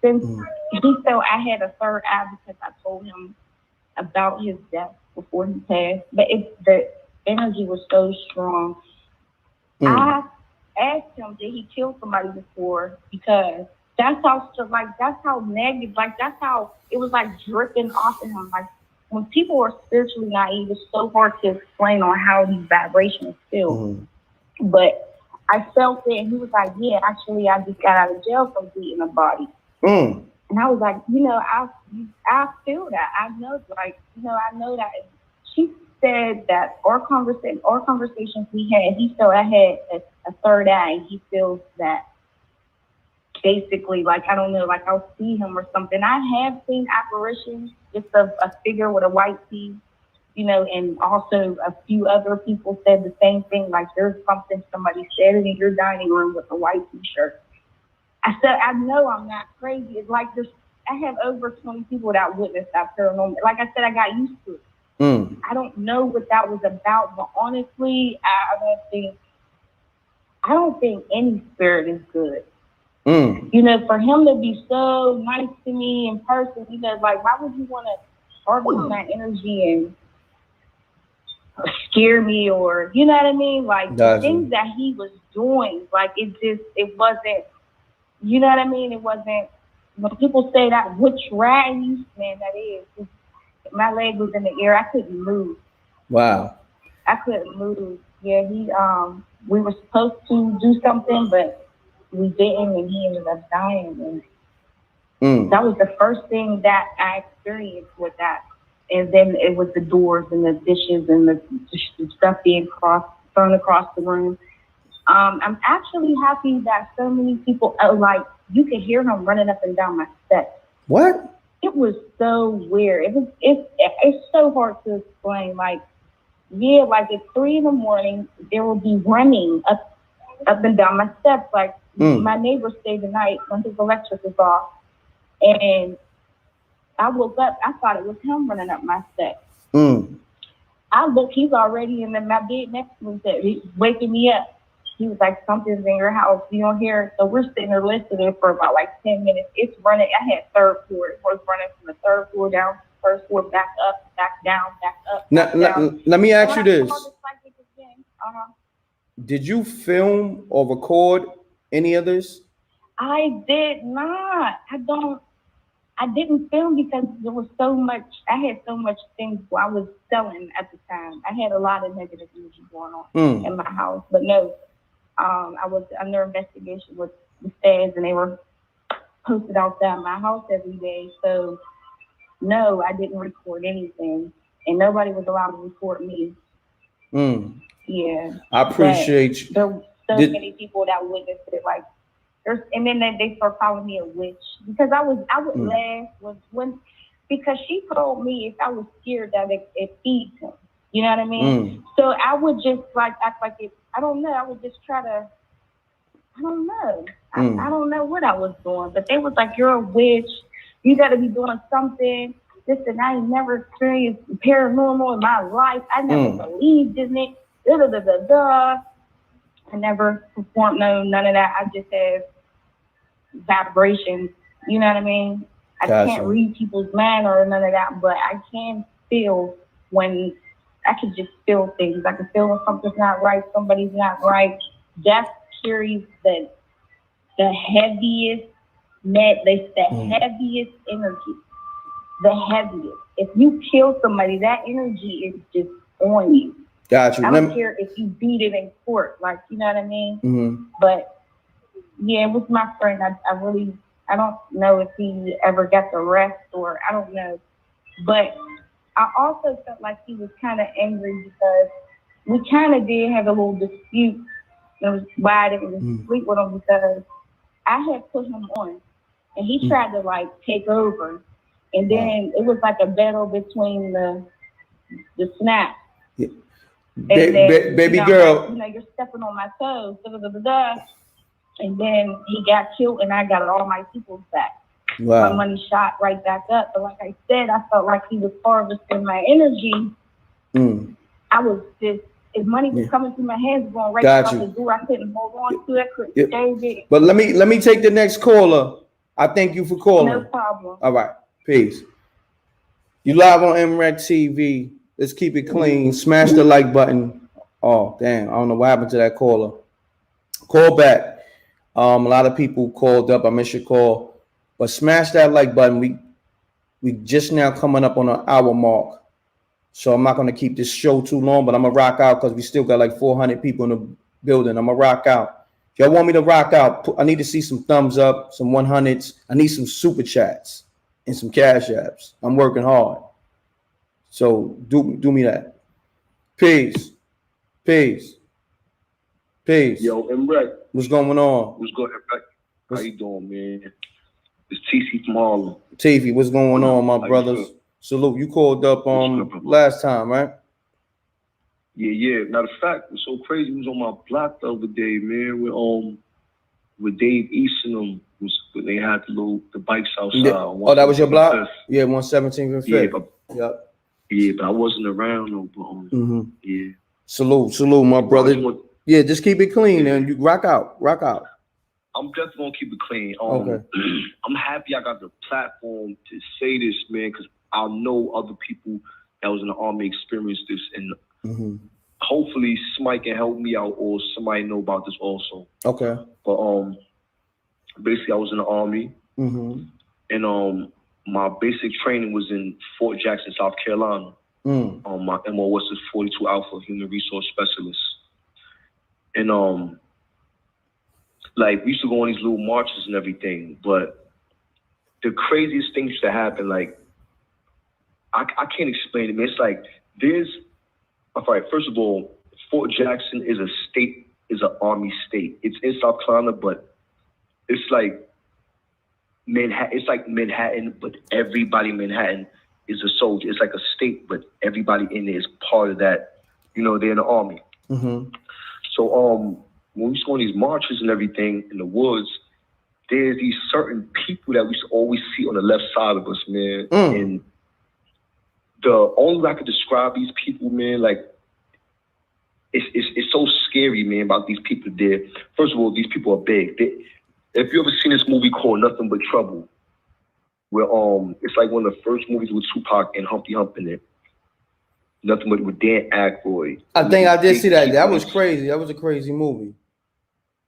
since he felt I had a third eye because I told him about his death before he passed, but the energy was so strong. I asked him, did he kill somebody before? Because that's how negative, like that's how it was like dripping off of him. Like when people are spiritually naive, it's so hard to explain on how these vibrations feel. But I felt it, and he was like, yeah, actually, I just got out of jail from beating a body. And I was like, you know, I feel that. I know, like, you know, I know that. She said that our conversations we had, he felt I had a third eye, and he feels that basically, like, I don't know, like I'll see him or something. I have seen apparitions, just a figure with a white tee, you know, and also a few other people said the same thing, like there's something somebody said in your dining room with a white t-shirt. I said, I know I'm not crazy. It's like I have over 20 people that witnessed that paranormal. Like I said, I got used to it. I don't know what that was about, but honestly, I don't think any spirit is good. You know, for him to be so nice to me in person, you know, like, why would you want to harvest my energy and scare me, or, you know what I mean? Like, the things that he was doing, like, it wasn't, you know what I mean? It wasn't, when people say that, which rag, man, that is, my leg was in the air. I couldn't move. Wow. I couldn't move. Yeah, we were supposed to do something, but we didn't, and he ended up dying. And that was the first thing that I experienced with that. And then it was the doors and the dishes and the stuff being thrown across the room. I'm actually happy that so many people, like, you could hear him running up and down my steps. What? It was so weird. It's so hard to explain. Like, yeah, like at 3 a.m, there will be running up and down my steps. Like, my neighbor stayed the night when his electric was off, and I woke up. I thought it was him running up my steps. I look, he's already in my bed next to me. He's waking me up. he was like, something's in your house. You don't hear it. So we're sitting there listening for about like 10 minutes. It's running. I had third floor. It was running from the third floor down to the first floor, back up, back down, back up. Back down. Let me ask you this. Uh-huh. Did you film or record any of this? I did not. I didn't film because there was so much. I had so much things I was selling at the time. I had a lot of negative energy going on in my house. But no, I was under investigation with the feds, and they were posted outside my house every day. So no, I didn't record anything, and nobody was allowed to record me. Yeah, I appreciate you. There were so many people that witnessed it, like. And then they start calling me a witch because I would laugh because she told me if I was scared that it feeds him. You know what I mean? So I would just like act like it. I don't know. I would just try to. I don't know. I don't know what I was doing, but they was like, "You're a witch. You got to be doing something." Listen, I ain't never experienced paranormal in my life. I never believed in it. I never performed none of that. I just have vibrations, you know what I mean? I can't read people's mind or none of that, but I can feel when I can just feel things. I can feel when something's not right, somebody's not right. Death carries the heaviest heaviest energy. The heaviest. If you kill somebody, that energy is just on you. Got you. I don't care if you beat it in court, like, you know what I mean? But yeah, it was my friend. I don't know if he ever got the rest or I don't know. But I also felt like he was kind of angry because we kind of did have a little dispute. It was why I didn't sleep with him because I had put him on and he tried to like take over. And then it was like a battle between the snaps. Yeah. Baby girl. Like, you're stepping on my toes. And then he got killed, and I got all my peoples back. Wow. My money shot right back up. But like I said, I felt like he was harvesting my energy. I was just, if money was coming through my hands, going right out the door, I couldn't hold on to it. I couldn't save it. But let me take the next caller. I thank you for calling. No problem. All right. Peace. You live on MRecktv. Let's keep it clean. Smash the like button. Oh, damn. I don't know what happened to that caller. Call back. A lot of people called up. I missed your call. But smash that like button. We just now coming up on an hour mark. So I'm not going to keep this show too long, but I'm going to rock out because we still got like 400 people in the building. I'm going to rock out. If y'all want me to rock out, I need to see some thumbs up, some 100s. I need some super chats and some cash apps. I'm working hard. So do me that. Peace. Peace. Peace. Yo, M.Reck. What's going on? What's going on, M.Reck? How you doing, man? It's TC from Harlem. TV, what's going on, my brothers? Salute. You called up last time, right? Yeah. Now the fact was so crazy. He was on my block the other day, man. With Dave East and them when they had the bikes outside. Yeah. Oh, that was your block? Yeah, 117th and 5th. Yeah, but I wasn't around no, but yeah. Salute, my brother. Yeah, just keep it clean and you rock out. I'm definitely gonna keep it clean. Okay. I'm happy I got the platform to say this, man, because I know other people that was in the Army experienced this, and hopefully somebody can help me out or somebody know about this also. Okay. But basically I was in the Army, and my basic training was in Fort Jackson, South Carolina. My MO was 42 Alpha Human Resource Specialist. And like we used to go on these little marches and everything, but the craziest things used to happen. Like I can't explain it, man. It's like all right, first of all, Fort Jackson is an Army state. It's in South Carolina, but it's like Manhattan. It's like Manhattan, but everybody in Manhattan is a soldier. It's like a state, but everybody in there is part of that. You know, they're in the Army. So when we used to go on these marches and everything in the woods, there's these certain people that we used to always see on the left side of us, man. And the only way I could describe these people, man, like it's so scary, man, about these people there. First of all, these people are big. If you ever seen this movie called Nothing But Trouble, where it's like one of the first movies with Tupac and Humpty Hump in it. Nothing but with Dan Aykroyd. I think I did see that. That was crazy. That was a crazy movie.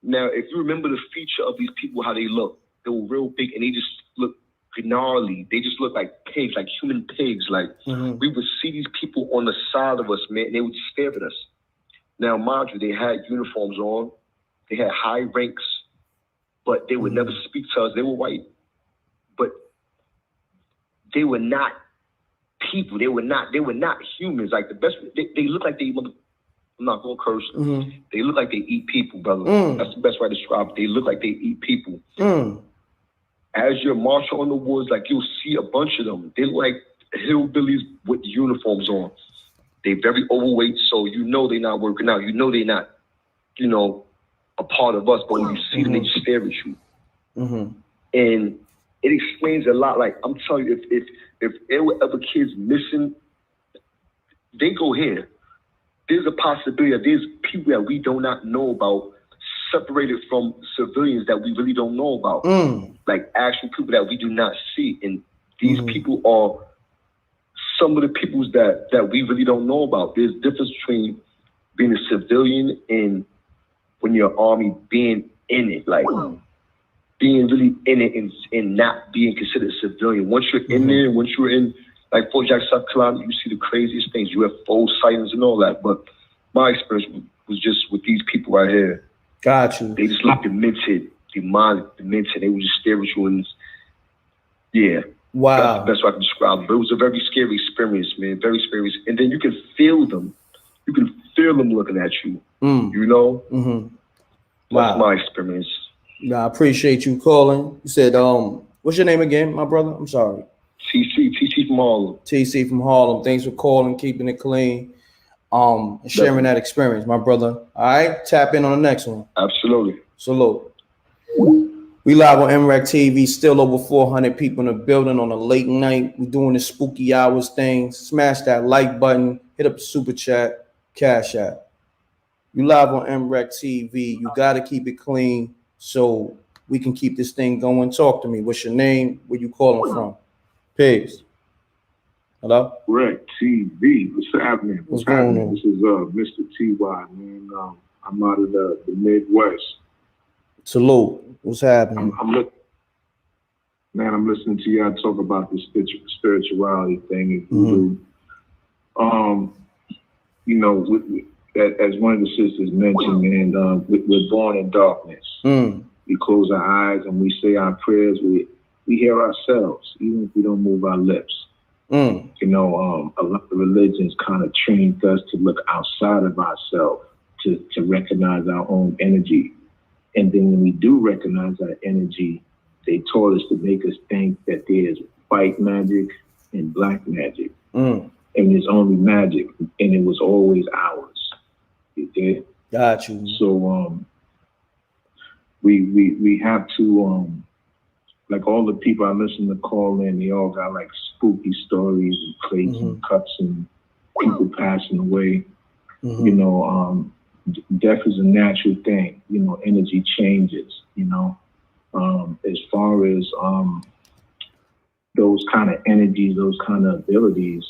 Now, if you remember the feature of these people, how they look, they were real big and they just look gnarly. They just look like pigs, like human pigs. Like we would see these people on the side of us, man, and they would stare at us. Now, mind you, they had uniforms on, they had high ranks, but they would never speak to us. They were white, but they were not people. They were not humans. Like the best, they look like they. I'm not gonna curse. They look like they eat people, brother. That's the best way to describe it. They look like they eat people. As you're marching on the woods, like you'll see a bunch of them. They look like hillbillies with uniforms on. They're very overweight, so you know they're not working out. You know they're not, a part of us. But when you see them, they just stare at you. And it explains a lot. Like I'm telling you, if there were ever kids missing, they go here. There's a possibility that there's people that we do not know about, separated from civilians that we really don't know about. Like actual people that we do not see. And these people are some of the peoples that we really don't know about. There's a difference between being a civilian and when you're army, being in it, like being really in it and not being considered a civilian. Once you're in there, once you're in like Fort Jackson, South Carolina, you see the craziest things, UFO sightings and all that. But my experience was just with these people right here. Got you. They just looked demented, demonic, demented. They would just stare at you and wow. That's the best way I can describe it. But it was a very scary experience, man. Very scary. And then you can feel them. You can feel them looking at you. You know? Wow. That's my experience. I appreciate you calling. You said, what's your name again, my brother? I'm sorry. TC from Harlem. TC from Harlem. Thanks for calling, keeping it clean, and sharing that experience, my brother. All right, tap in on the next one. Absolutely. Salute. We live on MRecktv. Still over 400 people in the building on a late night. We're doing the spooky hours thing. Smash that like button. Hit up the super chat. Cash app. You live on MRecktv. You got to keep it clean so we can keep this thing going. Talk to me. What's your name? Where you calling from? Peace. Hello? Rec TV. What's happening? What's going on? This is Mr. TY, man. I'm out of the Midwest. Salute. What's happening? I'm listening to y'all talk about the spirituality thing and voodoo. As one of the sisters mentioned, man, we're born in darkness. We close our eyes and we say our prayers. We hear ourselves, even if we don't move our lips. A lot of religions kind of trained us to look outside of ourselves to recognize our own energy. And then when we do recognize our energy, they taught us to make us think that there's white magic and black magic. And there's only magic, and it was always ours. You did? Got you. So we have to like all the people I listen to call in, they all got like spooky stories and plates and cups and people passing away. Death is a natural thing. Energy changes. As far as those kind of energies, those kind of abilities,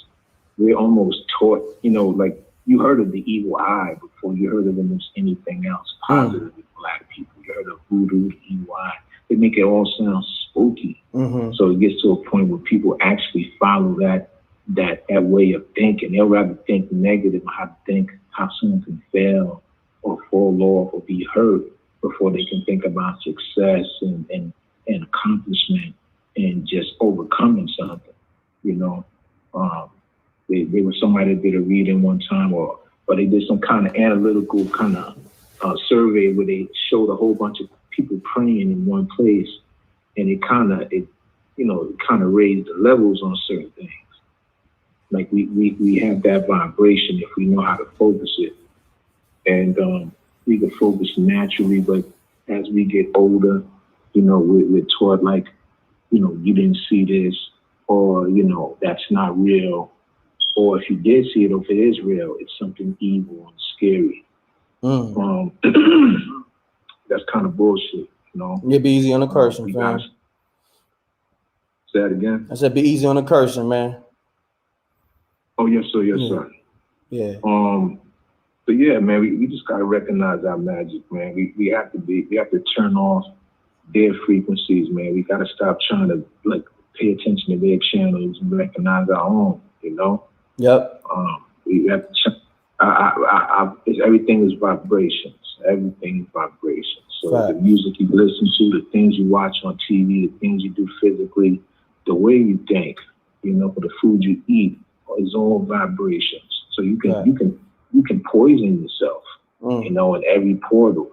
we're almost taught. Like you heard of the evil eye before you heard of almost anything else positive with black people. You heard of voodoo, the evil eye. They make it all sound spooky. So it gets to a point where people actually follow that way of thinking. They'll rather think negative on how someone can fail or fall off or be hurt before they can think about success and accomplishment and just overcoming something. There was somebody that did a reading one time or they did some kind of analytical kind of survey where they showed a whole bunch of people praying in one place, and it kind of raised the levels on certain things. Like we have that vibration if we know how to focus it, and we can focus naturally. But as we get older, we're taught like, you didn't see this, or that's not real, or if you did see it, or if it is real, it's something evil and scary. That's kind of bullshit, you know. Yeah, be easy on the cursing, fam. Say that again. I said be easy on the cursing, man. Oh yes, sir. Yes, sir. Yeah. But yeah, man, we just gotta recognize our magic, man. We have to turn off their frequencies, man. We gotta stop trying to like pay attention to their channels and recognize our own, you know. Yep. We have to. Everything is vibrations. Everything is vibrations. So the music you listen to, the things you watch on TV, the things you do physically, the way you think, you know, the food you eat is all vibrations. So you can poison yourself, you know, in every portal.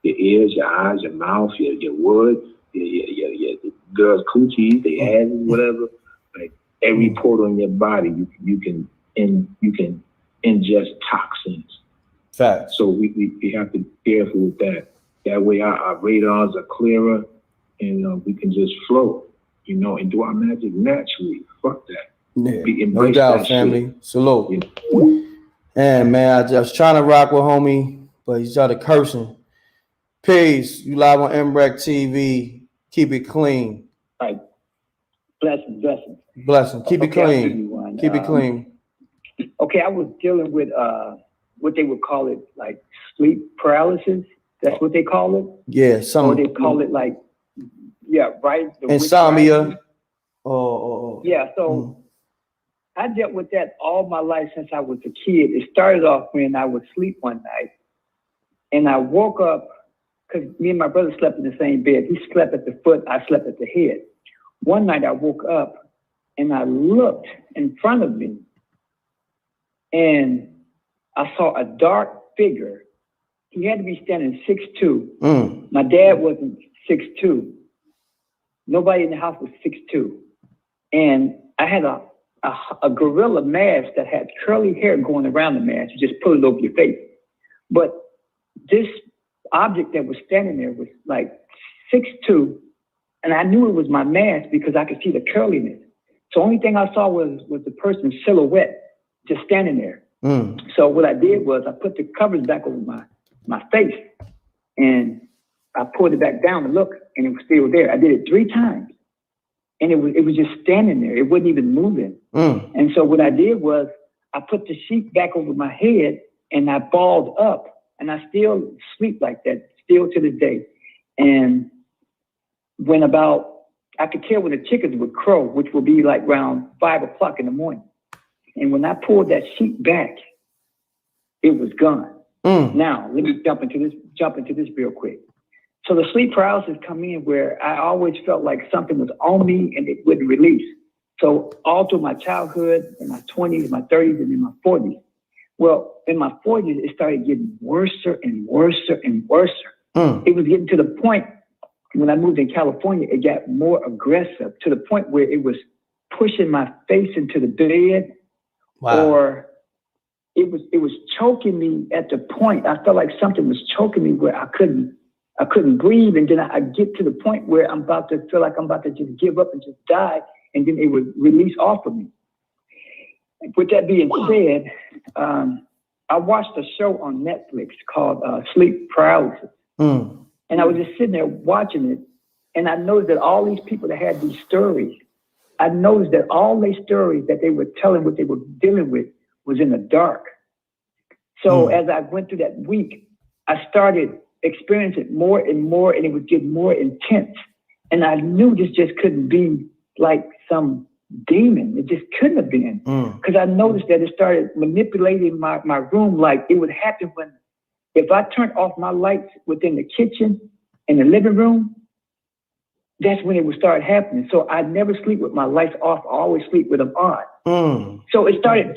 Your ears, your eyes, your mouth, your wood, your girl's coochie, the ass, whatever. Like every portal in your body, you can ingest toxins. Facts. So we have to be careful with that. That way our radars are clearer and we can just float, you know, and do our magic naturally. Fuck that. Yeah. No doubt, family. Salute. And man, I was trying to rock with homie, but he started cursing. Peace. You live on MRecktv. Keep it clean. Right. Blessing. Blessing. Keep it clean. Keep it clean. Okay, I was dealing with what they would call it, like sleep paralysis. That's what they call it. Yeah, or they call it like, yeah, right. Insomnia. Yeah, so I dealt with that all my life since I was a kid. It started off when I would sleep one night, and I woke up because me and my brother slept in the same bed. He slept at the foot, I slept at the head. One night I woke up and I looked in front of me, and I saw a dark figure. He had to be standing 6'2". My dad wasn't 6'2". Nobody in the house was 6'2". And I had a gorilla mask that had curly hair going around the mask. You just put it over your face. But this object that was standing there was like 6'2", and I knew it was my mask because I could see the curliness. So the only thing I saw was the person's silhouette just standing there. So what I did was I put the covers back over my face, and I pulled it back down to look, and it was still there. I did it 3 times, and it was just standing there. It wasn't even moving. And so what I did was I put the sheet back over my head, and I balled up, and I still sleep like that, still to this day. And when I could tell when the chickens would crow, which would be like around 5 o'clock in the morning. And when I pulled that sheet back, it was gone. Now, let me jump into this real quick. So the sleep paralysis come in where I always felt like something was on me and it wouldn't release. So all through my childhood, in my 20s, my 30s, and in my 40s. Well, in my 40s, it started getting worse and worse and worse. It was getting to the point when I moved in California, it got more aggressive to the point where it was pushing my face into the bed. Or it was choking me at the point. I felt like something was choking me where I couldn't breathe. And then I get to the point where I'm about to feel like I'm about to just give up and just die. And then it would release off of me. With that being said, I watched a show on Netflix called Sleep Paralysis. And I was just sitting there watching it. And I noticed that all these people that had these stories, I noticed that all their stories that they were telling, what they were dealing with, was in the dark. So as I went through that week, I started experiencing more and more, and it was getting more intense. And I knew this just couldn't be like some demon. It just couldn't have been. Because I noticed that it started manipulating my room. Like it would happen when, if I turned off my lights within the kitchen and the living room, that's when it would start happening. So I never sleep with my lights off. I always sleep with them on. So it started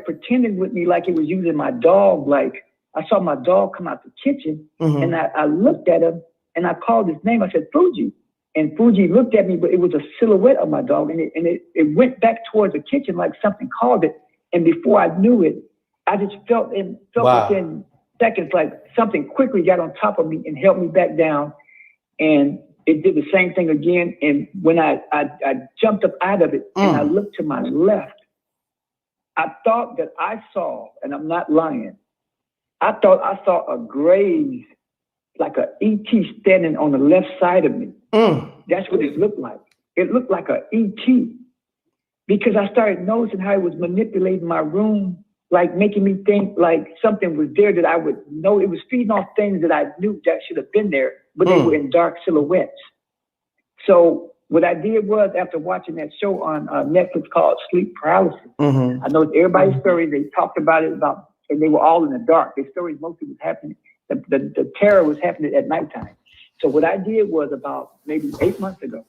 pretending with me like it was using my dog. Like I saw my dog come out the kitchen and I looked at him and I called his name. I said, Fuji. And Fuji looked at me, but it was a silhouette of my dog. And it went back towards the kitchen like something called it. And before I knew it, I just felt within seconds like something quickly got on top of me and held me back down. And it did the same thing again. And when I jumped up out of it and I looked to my left, I thought that I saw, and I'm not lying, I thought I saw a graze, like a ET standing on the left side of me. That's what it looked like. It looked like a ET, because I started noticing how it was manipulating my room, like making me think like something was there that I would know. It was feeding off things that I knew that should have been there, but they were in dark silhouettes. So what I did was, after watching that show on Netflix called Sleep Paralysis, I know everybody's story, they talked about it, and they were all in the dark. Their stories mostly was happening, the terror was happening at nighttime. So what I did was, about maybe 8 months ago,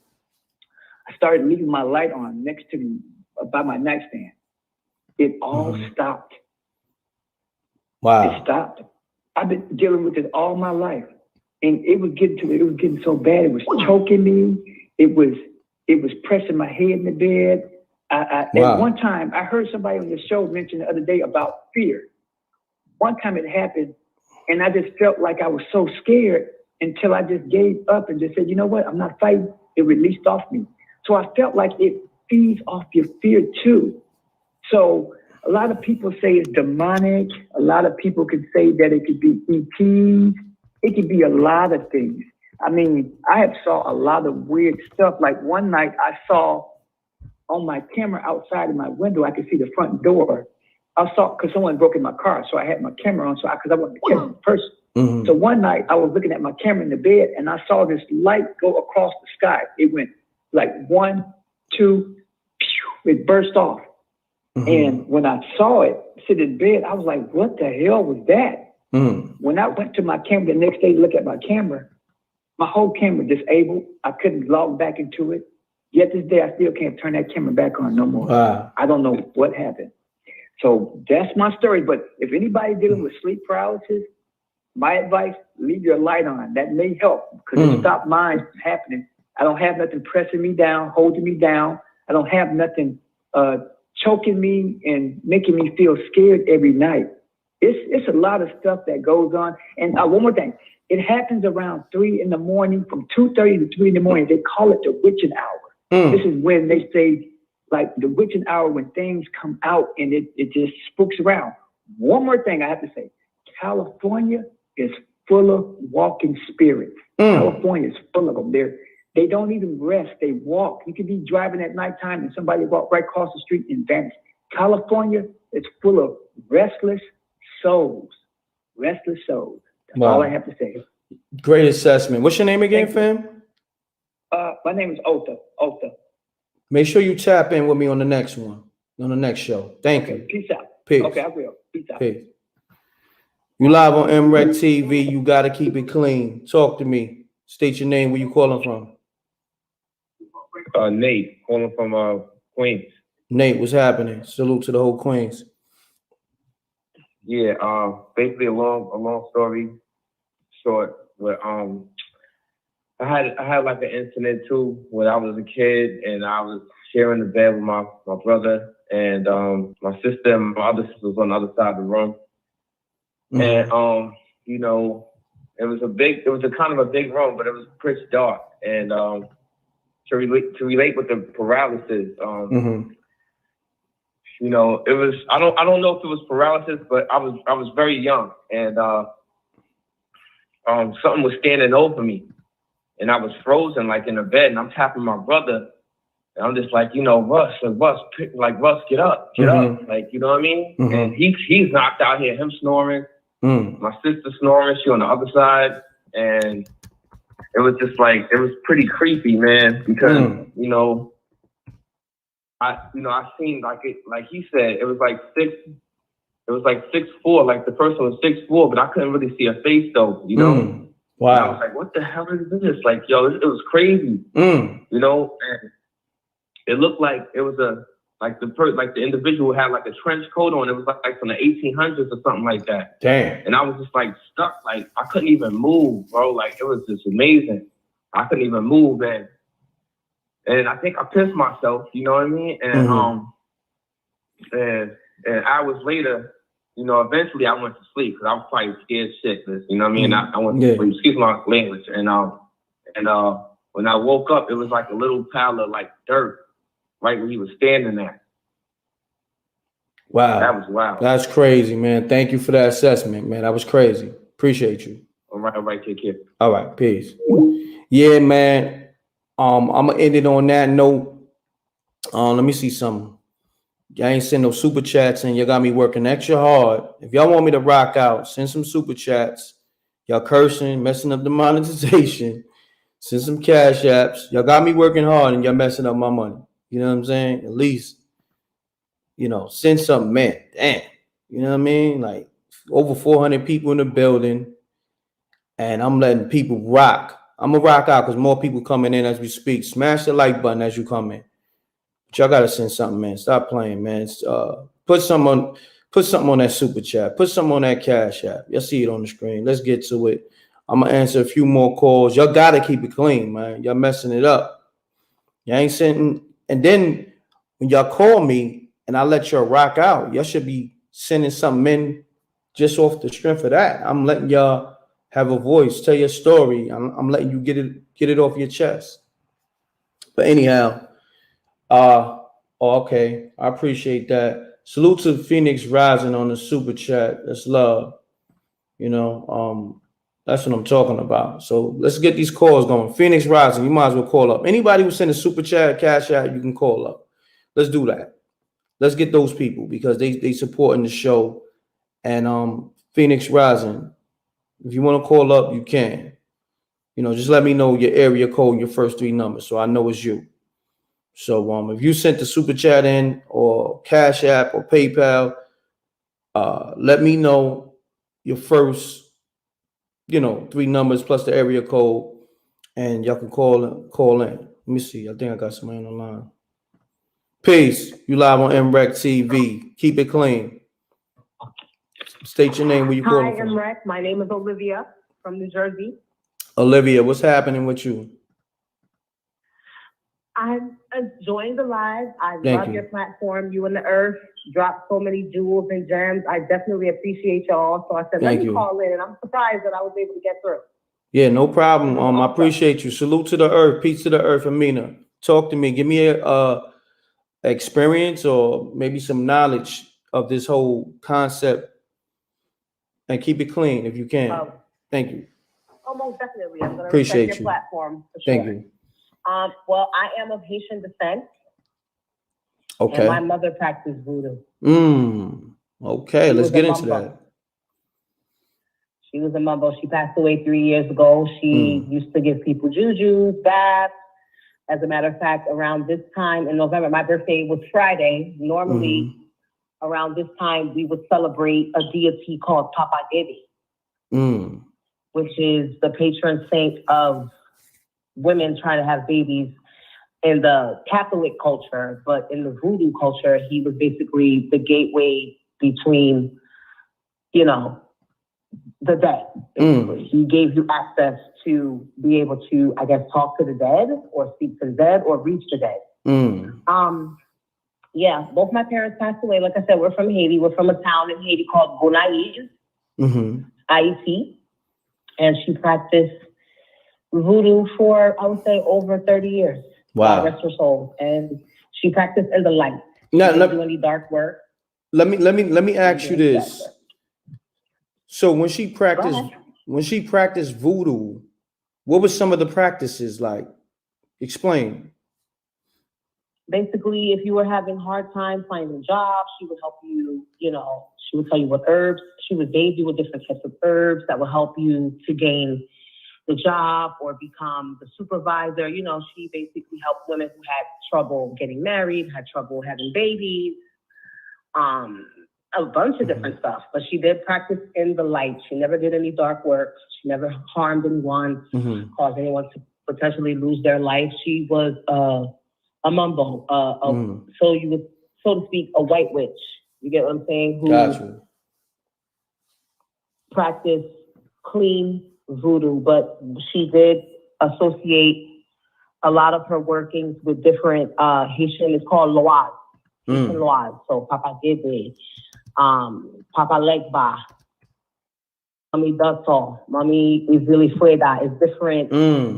I started leaving my light on next to me by my nightstand. It all stopped. Wow. It stopped. I've been dealing with it all my life. And it was getting so bad. It was choking me. It was pressing my head in the bed. At one time, I heard somebody on the show mention the other day about fear. One time it happened, and I just felt like I was so scared until I just gave up and just said, you know what? I'm not fighting. It released off me. So I felt like it feeds off your fear too. So a lot of people say it's demonic. A lot of people could say that it could be ETs. It could be a lot of things. I mean, I have saw a lot of weird stuff. Like one night I saw on my camera outside of my window, I could see the front door. I saw, because someone broke in my car, so I had my camera on, because I wanted to catch the person. So one night I was looking at my camera in the bed, and I saw this light go across the sky. It went like 1, 2, it burst off. And when I saw it sitting in bed, I was like, what the hell was that? When I went to my camera the next day to look at my camera, my whole camera disabled. I couldn't log back into it. Yet this day, I still can't turn that camera back on no more. Wow. I don't know what happened. So that's my story. But if anybody dealing with sleep paralysis, my advice, leave your light on. That may help, because it stopped mine from happening. I don't have nothing pressing me down, holding me down. I don't have nothing choking me and making me feel scared every night. It's a lot of stuff that goes on. And one more thing, it happens around 3 in the morning, from 2:30 to 3 in the morning. They call it the witching hour. This is when they say, like, the witching hour, when things come out and it just spooks around. One more thing I have to say, California is full of walking spirits. California is full of them. They don't even rest. They walk. You could be driving at nighttime and somebody walk right across the street and vanish. California is full of restless souls. Restless souls. That's all I have to say. Great assessment. What's your name again, fam? My name is Otha. Make sure you tap in with me on the next one, on the next show. Thank you. Peace out. Peace. Okay, I will. Peace out. Peace. You live on MRecktv. You got to keep it clean. Talk to me. State your name. Where you calling from? Nate, calling from Queens. Nate, what's happening? Salute to the whole Queens. Yeah, basically a long story short. But I had like an incident too when I was a kid, and I was sharing the bed with my brother, and my sister and my other sister was on the other side of the room. And you know, it was a kind of a big room, but it was pitch dark. And to relate with the paralysis, you know, it was I don't know if it was paralysis, but I was very young, and something was standing over me, and I was frozen like in the bed, and I'm tapping my brother, and I'm just like, you know, Russ, get up, like, you know what I mean? And he's knocked out here, him snoring, my sister snoring, she on the other side, and it was just like, it was pretty creepy, man, because you know, I seen like he said, it was like 6'4", like the person was 6'4", but I couldn't really see a face though, you know? Wow. And I was like, what the hell is this? Like, yo, it was crazy, you know? And it looked like it was the individual had like a trench coat on. It was like from the 1800s or something like that. Damn. And I was just like stuck, like I couldn't even move, bro. Like it was just amazing. I couldn't even move, and I think I pissed myself, you know what I mean? And and hours later, you know, eventually I went to sleep because I was probably scared shitless, you know what I mean? I went to sleep, excuse my language, and when I woke up, it was like a little pile of like dirt right where he was standing at. Wow. That was wild. That's crazy, man. Thank you for that assessment, man. That was crazy. Appreciate you. All right, take care. All right, peace. Yeah, man. I'm gonna end it on that note. Let me see something. Y'all ain't send no super chats and y'all got me working extra hard. If y'all want me to rock out, send some super chats. Y'all cursing, messing up the monetization. Send some cash apps. Y'all got me working hard and y'all messing up my money. You know what I'm saying? At least, send something, man. Damn. You know what I mean? Like over 400 people in the building. And I'm letting people rock. I'm gonna rock out because more people coming in as we speak. Smash the like button as you come in. But y'all gotta send something, man. Stop playing, man. Put something on that super chat. Put something on that cash app. You'll see it on the screen. Let's get to it. I'm gonna answer a few more calls. Y'all gotta keep it clean, man. Y'all messing it up. Y'all ain't sending. And then when y'all call me and I let y'all rock out, y'all should be sending something in just off the strength of that. I'm letting y'all have a voice, tell your story. I'm letting you get it off your chest. But anyhow, okay, I appreciate that. Salute to Phoenix Rising on the super chat. That's love. That's what I'm talking about. So let's get these calls going. Phoenix Rising, you might as well call up. Anybody who send a super chat, cash out, you can call up. Let's do that. Let's get those people because they supporting the show. And Phoenix Rising, if you want to call up, you can. Just let me know your area code, your first 3 numbers, so I know it's you. So if you sent the super chat in or Cash App or PayPal, let me know your first, 3 numbers plus the area code, and y'all can call in. Let me see. I think I got somebody on the line. Peace. You live on MRecktv. Keep it clean. State your name. Where you calling from? Hi, M.Reck. My name is Olivia from New Jersey. Olivia, what's happening with you? I'm enjoying the live. I Thank love you. your platform. You and the Earth drop so many jewels and gems. I definitely appreciate y'all. So I said, let me call in, and I'm surprised that I was able to get through. Yeah, no problem. I appreciate you. Salute to the Earth. Peace to the Earth, Amina. Talk to me. Give me a experience or maybe some knowledge of this whole concept, and keep it clean if you can. Thank you. Most definitely. I'm going to Appreciate respect you. your platform for Thank sure. you. Well, I am of Haitian descent. Okay. And my mother practiced voodoo. Okay, let's get into that. She was a mumbo. She passed away 3 years ago. She used to give people juju, baths. As a matter of fact, around this time in November, my birthday was Friday. Normally, around this time, we would celebrate a deity called Papa Gebe, which is the patron saint of women trying to have babies in the Catholic culture. But in the voodoo culture, he was basically the gateway between, the dead. He gave you access to be able to, I guess, talk to the dead or speak to the dead or reach the dead. Yeah, both my parents passed away. Like I said, we're from Haiti. We're from a town in Haiti called Gonaïves, Haiti. And she practiced voodoo for, I would say, over 30 years. Wow. God rest her soul. And she practiced in the light. She didn't do any dark work. Let me ask you this. So when she practiced voodoo, what were some of the practices like? Explain. Basically, if you were having a hard time finding a job, she would help you, she would tell you what herbs. She would bathe you with different types of herbs that would help you to gain the job or become the supervisor. She basically helped women who had trouble getting married, had trouble having babies, a bunch of different stuff. But she did practice in the light. She never did any dark work. She never harmed anyone, caused anyone to potentially lose their life. She was a mumbo, so you would, so to speak, a white witch. You get what I'm saying? Who practiced clean voodoo, but she did associate a lot of her workings with different Haitian. It's called loaz, Haitian loaz. So Papa Gebe, Papa Legba, Mami Dato, Mami Izili Fueda. It's different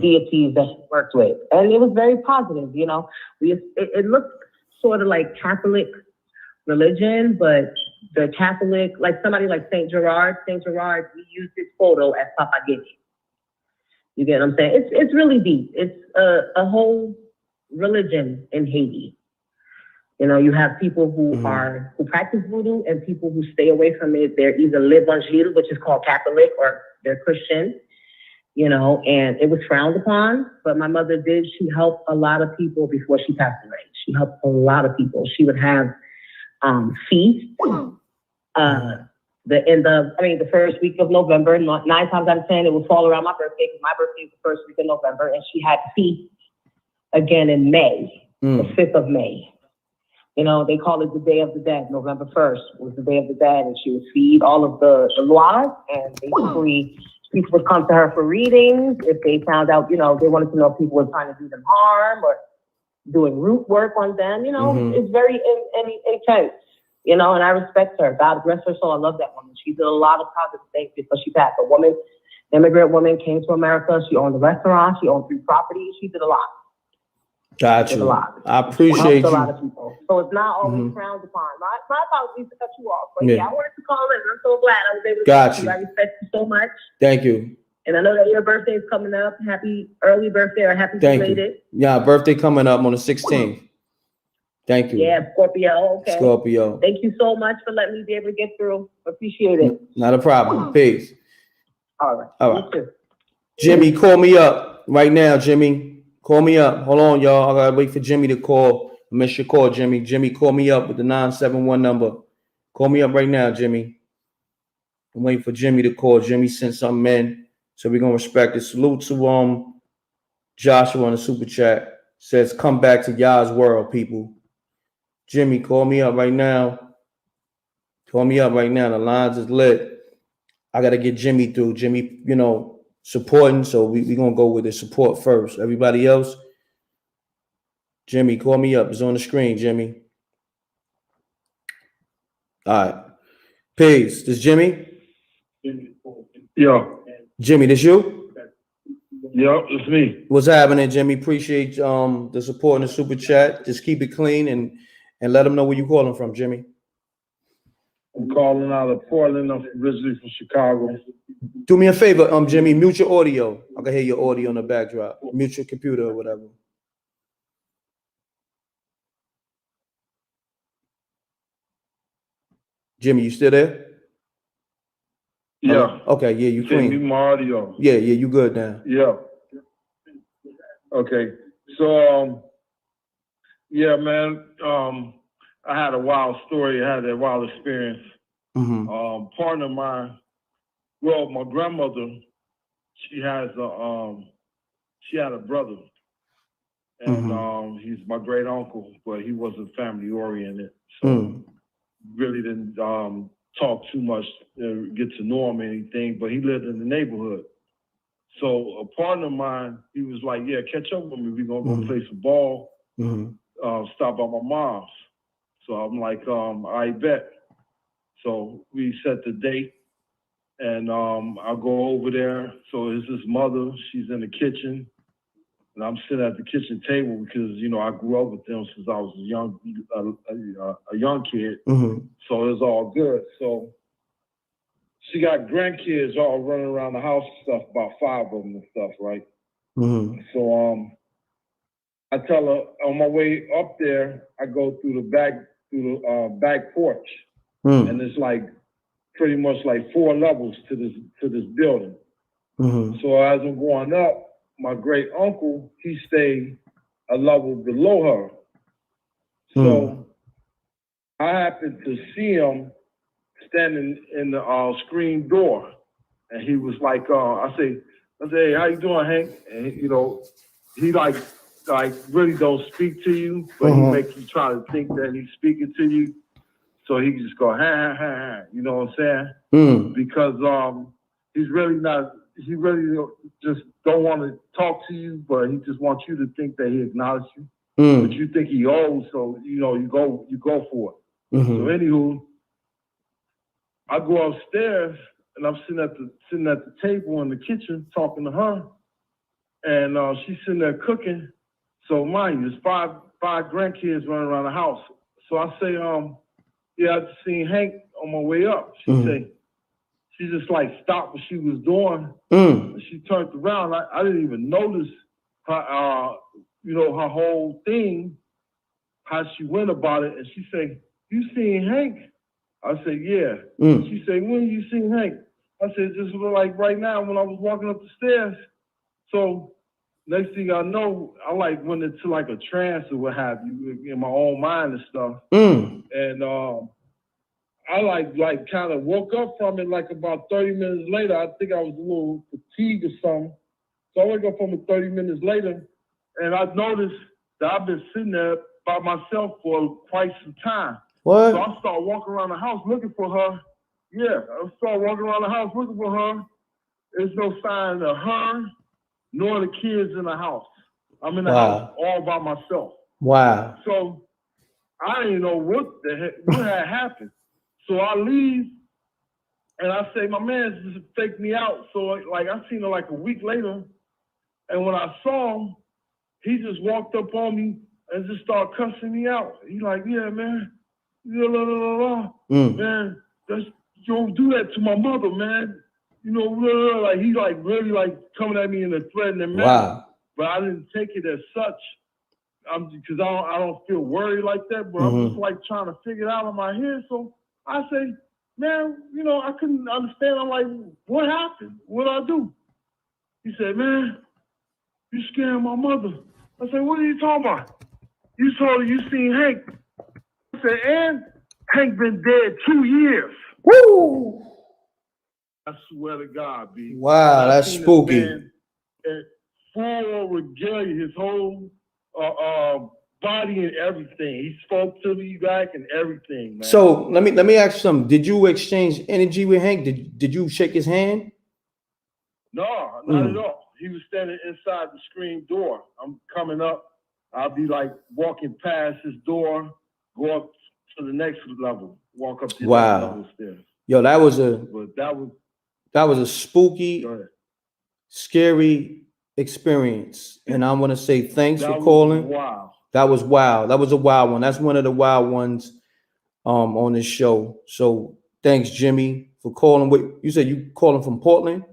deities that she worked with, and it was very positive. It looked sort of like Catholic religion, but the Catholic, like somebody like St. Gerard, we use his photo as Papagini. You get what I'm saying? It's really deep. It's a whole religion in Haiti. You know, you have people who who practice voodoo and people who stay away from it. They're either l'Evangile, which is called Catholic, or they're Christian. You know, and it was frowned upon, but my mother she helped a lot of people before she passed away. She helped a lot of people. She would have feasts, the first week of November, 9 times out of 10, it would fall around my birthday, because my birthday is the first week of November, and she had feasts again in May, the 5th of May. You know, they call it the Day of the Dead. November 1st was the Day of the Dead, and she would feed all of the lois, and basically people would come to her for readings if they found out, you know, they wanted to know if people were trying to do them harm or doing root work on them. You know, it's very intense, you know, and I respect her. God bless her soul. I love that woman. She did a lot of positive things before she passed. A woman, immigrant woman, came to America. She owned a restaurant. She owned 3 properties. She did a lot. Got you. I appreciate you. A lot of people. So it's not always frowned upon. My apologies to cut you off, but yeah, I wanted to call in. I'm so glad I was able to talk to you. I respect you so much. Thank you. And I know that your birthday is coming up. Happy early birthday, or happy belated. Yeah, birthday coming up on the 16th. Thank you. Yeah, Scorpio. Okay. Scorpio. Thank you so much for letting me be able to get through. Appreciate it. Not a problem. Peace. All right. All right. Jimmy, call me up right now, Jimmy. Call me up. Hold on, y'all. I gotta wait for Jimmy to call. I missed your call, Jimmy. Jimmy, call me up with the 971 number. Call me up right now, Jimmy. I'm waiting for Jimmy to call. Jimmy sent something in, so we're gonna respect it. Salute to Joshua on the super chat. Says, "Come back to Yah's world, people." Jimmy, call me up right now. Call me up right now. The lines is lit. I gotta get Jimmy through. Jimmy, you know, supporting, so we gonna go with the support first. Everybody else, Jimmy, call me up. It's on the screen, Jimmy. All right. Peace. This Jimmy? Yo. Jimmy, this you? Yo, it's me. What's happening, Jimmy? Appreciate the support in the super chat. Just keep it clean and let them know where you calling from, Jimmy. I'm calling out of Portland. I'm originally from Chicago. Do me a favor, Jimmy, mute your audio. I can hear your audio on the backdrop. Mute your computer or whatever. Jimmy, you still there? Yeah. Okay, yeah, you clean. Mute my audio. Yeah, you good now. Yeah. Okay. So, yeah, man. I had a wild story. I had a wild experience. Partner of mine, well, my grandmother, she had a brother, and he's my great uncle, but he wasn't family oriented, so really didn't talk too much, get to know him or anything. But he lived in the neighborhood. So a partner of mine, he was like, "Yeah, catch up with me. We're gonna go play some ball. Stop by my mom's." So I'm like, "I bet." So we set the date, and I go over there. So it's his mother. She's in the kitchen, and I'm sitting at the kitchen table because, you know, I grew up with them since I was a young kid. So it's all good. So she got grandkids all running around the house and stuff, about 5 of them and stuff, right? So I tell her on my way up there, I go through the back porch. And it's like pretty much like 4 levels to this building. So as I'm going up, my great uncle, he stayed a level below her. So I happened to see him standing in the screen door, and he was like, I say, "Hey, how you doing, Hank?" And you know, he like really don't speak to you, but he make you try to think that he's speaking to you. So he just go, "Ha, ha, ha, ha," you know what I'm saying? Because he really just don't want to talk to you, but he just wants you to think that he acknowledged you. But you think he owes, so you know, you go for it. So anywho, I go upstairs and I'm sitting at the table in the kitchen talking to her, and she's sitting there cooking. So mind you, there's five grandkids running around the house. So I say, yeah, I just seen Hank on my way up. She said, she just like stopped what she was doing. And she turned around. I didn't even notice her, you know, her whole thing, how she went about it. And she said, you seen Hank? I said, yeah. She said, when you seen Hank? I said, just like right now when I was walking up the stairs. So next thing I know, I like went into like a trance or what have you in my own mind and stuff. And I like kind of woke up from it like about 30 minutes later. I think I was a little fatigued or something. So I woke up from it 30 minutes later, and I noticed that I've been sitting there by myself for quite some time. What? So I started walking around the house looking for her. Yeah, I started walking around the house looking for her. There's no sign of her nor the kids in the house. I'm in the house all by myself. Wow. So I didn't know what had happened. So I leave, and I say, my man just faked me out. So like I seen her like a week later, and when I saw him, he just walked up on me and just started cussing me out. He like, yeah, man, man, you don't do that to my mother, man. You know, like he like really like coming at me in a threatening manner. But I didn't take it as such. Because I don't feel worried like that, but I'm just like trying to figure it out in my head. So I say, man, you know, I couldn't understand. I'm like, what happened? What'd I do? He said, man, you scaring my mother. I said, what are you talking about? You told her you seen Hank. I said, and Hank been dead 2 years. Woo! I swear to God, B. Wow, that's spooky. Full regalia, his whole body and everything. He spoke to me back and everything, man. So let me ask you something. Did you exchange energy with Hank? Did you shake his hand? No, not at all. He was standing inside the screen door. I'm coming up. I'll be like walking past his door, go up to the next level, walk up to the next level of stairs. Yo, that was a spooky, scary experience. And I want to say thanks for calling. Wow. That was wild. That was a wild one. That's one of the wild ones on this show. So thanks, Jimmy, for calling. Wait, you said you calling from Portland?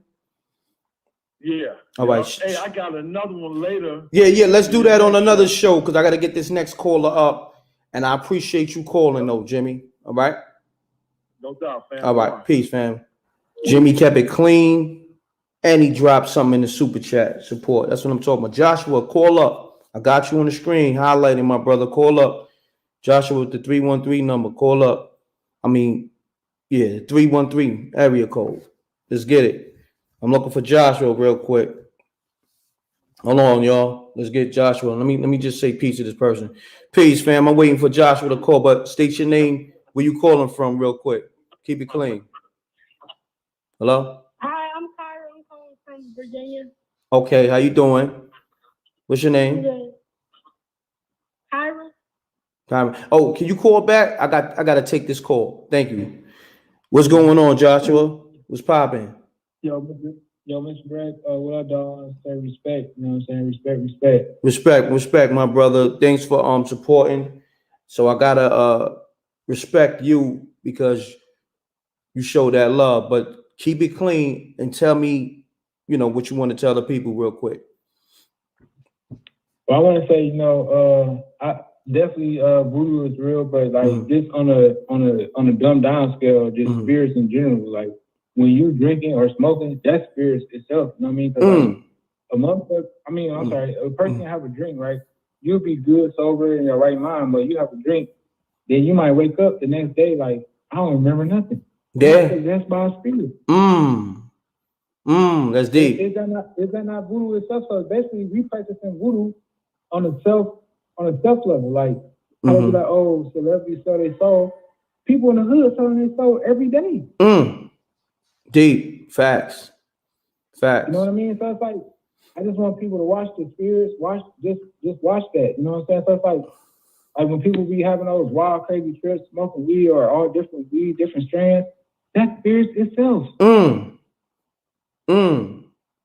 Yeah. All right. Hey, I got another one later. Yeah. Let's do that on another show because I got to get this next caller up. And I appreciate you calling, though, Jimmy. All right. No doubt, fam. All right. Peace, fam. Jimmy kept it clean, and he dropped something in the super chat support. That's what I'm talking about. Joshua, call up. I got you on the screen, highlighting my brother. Call up. Joshua with the 313 number. Call up. I mean, yeah, 313 area code. Let's get it. I'm looking for Joshua real quick. Hold on, y'all. Let's get Joshua. Let me just say peace to this person. Peace, fam. I'm waiting for Joshua to call, but state your name. Where you calling from real quick. Keep it clean. Hello? Hi, I'm Kyra. I'm calling from Virginia. Okay, how you doing? What's your name? Kyra. Oh, can you call back? I gotta take this call. Thank you. What's going on, Joshua? What's popping? Yo, Mr. Reck, what I do, say respect. You know what I'm saying? Respect, my brother. Thanks for supporting. So I gotta respect you because you show that love, but keep it clean and tell me, you know, what you want to tell the people real quick. Well, I want to say, I definitely voodoo is real, but like just on a dumbed down scale, just spirits in general. Like when you drinking or smoking, that's spirits itself. You know what I mean? Because a person can have a drink, right? You'll be good, sober, in your right mind, but you have a drink, then you might wake up the next day like, I don't remember nothing. Yeah. That's by a spirit. That's deep. Is that not voodoo itself? So basically, we practicing voodoo on a self level. Like, I would be like, oh, celebrities sell their soul. People in the hood selling their soul every day. Deep facts. You know what I mean? So it's like, I just want people to watch the spirits. Just watch that. You know what I'm saying? So it's like when people be having those wild, crazy trips, smoking weed or all different weed, different strands, that's spirits itself.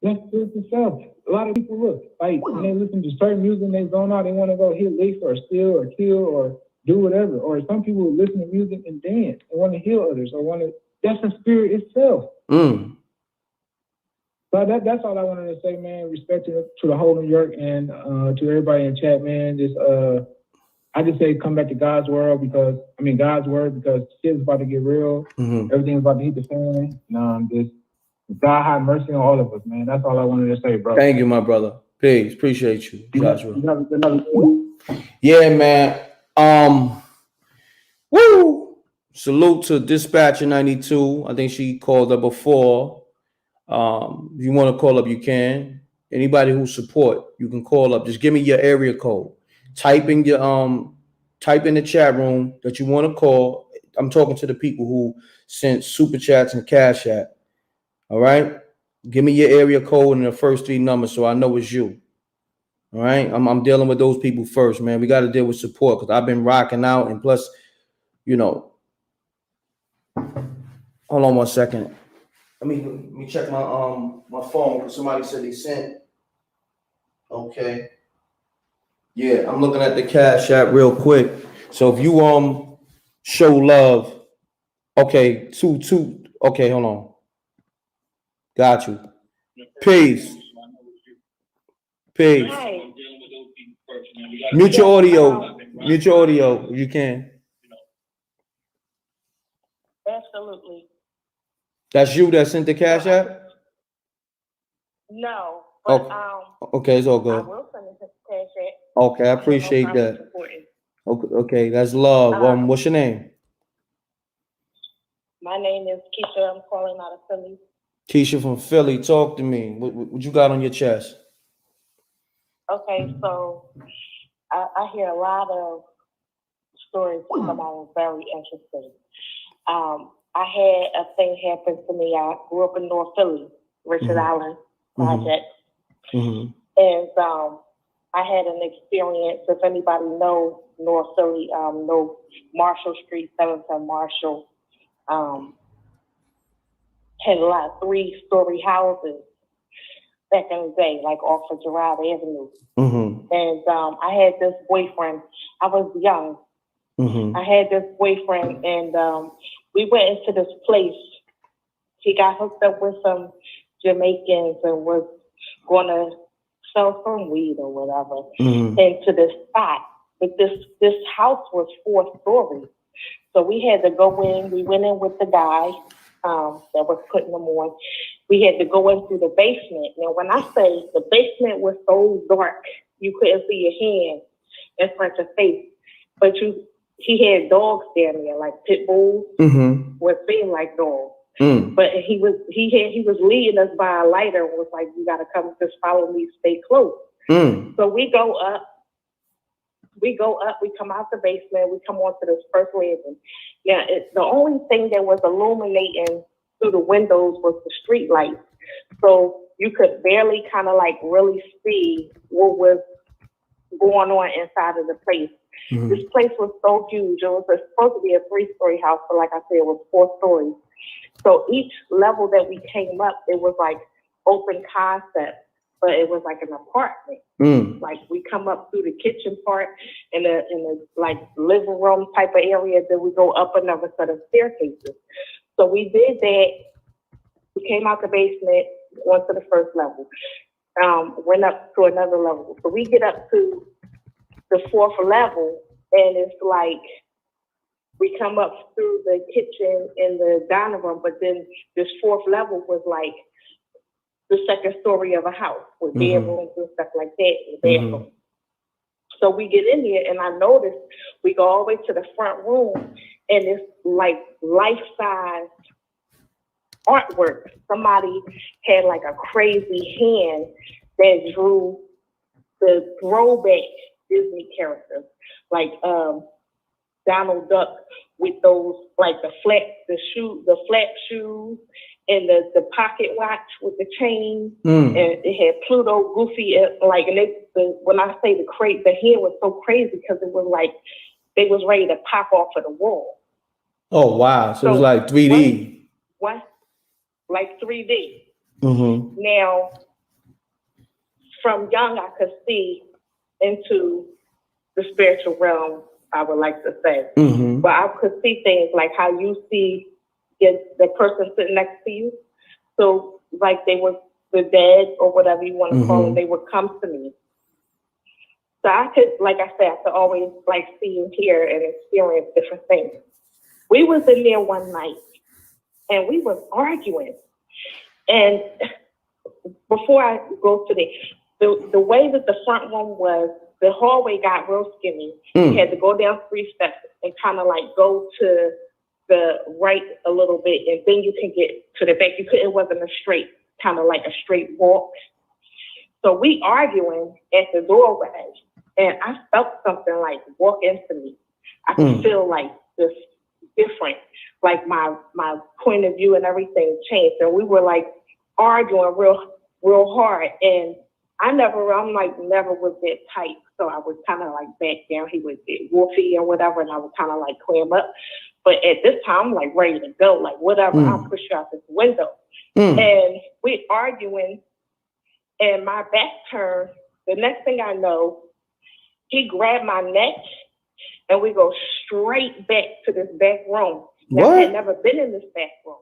That's spirits itself. A lot of people look like when they listen to certain music and they zone out, they want to go hit licks or steal or kill or do whatever. Or some people listen to music and dance and want to heal others or that's a spirit itself. So that's all I wanted to say, man. Respect to the whole New York and to everybody in chat, man. I just say come back to God's word because shit's about to get real. Everything's about to hit the fan. God have mercy on all of us, man. That's all I wanted to say, bro. Thank you, my brother. Peace. Appreciate you, Joshua. Yeah, man. Woo! Salute to Dispatcher 92. I think she called up before. If you want to call up, you can. Anybody who support, you can call up. Just give me your area code. Type in the chat room that you want to call. I'm talking to the people who sent super chats and cash app. All right. Give me your area code and the first 3 numbers so I know it's you. All right. I'm dealing with those people first, man. We got to deal with support because I've been rocking out. And plus, hold on 1 second. Let me check my phone. Somebody said they sent. Okay. Yeah, I'm looking at the cash app real quick. So if you show love, okay, two. Okay, hold on. Got you. Peace. Hey. Mute your audio. Mute your audio if you can. Absolutely. That's you that sent the cash app? No, but okay, it's all I good. will send it to cash app. Okay, I appreciate that. Okay, that's love. What's your name? My name is Keisha. I'm calling out of Philly. Keisha from Philly. Talk to me. What you got on your chest? Okay, so I hear a lot of stories that come out very interesting. I had a thing happen to me. I grew up in North Philly, Richard Island Project. And I had an experience, if anybody knows North Philly, know Marshall Street, 710 Marshall, had a lot of 3-story houses back in the day, like off of Girard Avenue. And I had this boyfriend. I was young. I had this boyfriend, and we went into this place. He got hooked up with some Jamaicans and was going to sell some weed or whatever into this spot. But this house was 4 stories. So we had to go in. We went in with the guy that was putting them on. We had to go in through the basement. Now, when I say the basement was so dark, you couldn't see your hand in front of your face. But he had dogs down there, like pit bulls, what seemed like dogs. But he was leading us by a lighter and was like, "You gotta come, just follow me, stay close." So we go up, we come out the basement, we come onto this first landing. Now, the only thing that was illuminating through the windows was the street lights. So you could barely kind of like really see what was going on inside of the place. This place was so huge. It was supposed to be a 3-story house, but like I said, it was 4 stories. So each level that we came up, it was like open concept, but it was like an apartment. Like we come up through the kitchen part in the like living room type of area, then we go up another set of staircases. So we did that. We came out the basement, went to the first level, went up to another level. So we get up to the 4th level, and it's like we come up through the kitchen and the dining room, but then this 4th level was like the 2nd story of a house with bedrooms and stuff like that, and bathrooms. So we get in there, and I noticed we go all the way to the front room, and it's like life-size artwork. Somebody had like a crazy hand that drew the throwback Disney characters, like Donald Duck with those like the flat shoes and the pocket watch with the chain, and it had Pluto, Goofy, like, and when I say the hand was so crazy because it was like they was ready to pop off of the wall. Oh wow! So it was like 3D. What? Like 3D. Now, from young, I could see into the spiritual realm I would like to say. Mm-hmm. But I could see things like how you see the person sitting next to you. So like they were the dead or whatever you want to call them, they would come to me. So I could, like I said, I could always like see and hear and experience different things. We was in there one night and we was arguing. And before I go to the way that the front room was, the hallway got real skinny. You had to go down 3 steps and kind of like go to the right a little bit, and then you can get to the back. It wasn't a straight, kind of like a straight walk. So we arguing at the doorway, and I felt something like walk into me. I could feel like this different, like my point of view and everything changed. And we were like arguing real hard. And I'm never was that tight. So I would kind of like back down. He would get woofy or whatever, and I would kind of like clam up. But at this time, I'm like ready to go, like whatever. I'll push you out this window. And we arguing, and my back turned. The next thing I know, he grabbed my neck, and we go straight back to this back room. Now, I had never been in this back room.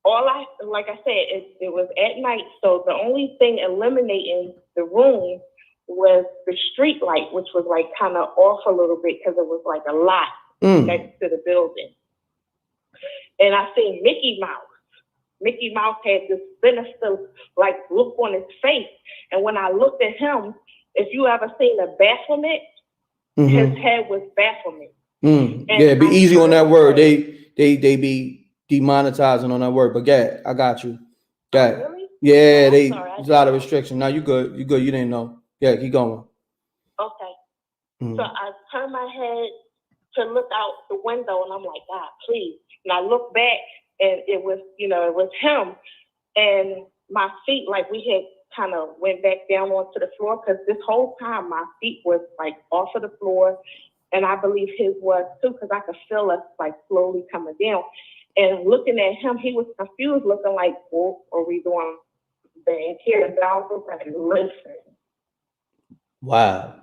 Like I said, it was at night, so the only thing eliminating the room was the street light, which was like kind of off a little bit because it was like a lot next to the building. And I seen Mickey Mouse. Mickey Mouse had this sinister like look on his face. And when I looked at him, if you ever seen a Baphomet, his head was Baphomet. Yeah, be easy on that word. They be demonetizing on that word. But yeah, I got you. Got it. Really? Yeah, there's a lot of restrictions. Now you good. You good. You didn't know. Yeah, keep going. Okay. So I turned my head to look out the window, and I'm like, God, please. And I looked back, and it was him. And my feet, like we had kind of went back down onto the floor, because this whole time my feet was like off of the floor. And I believe his was too, because I could feel us like slowly coming down. And looking at him, he was confused, looking like, "What are we doing back here?" And I was like, "Listen." Wow,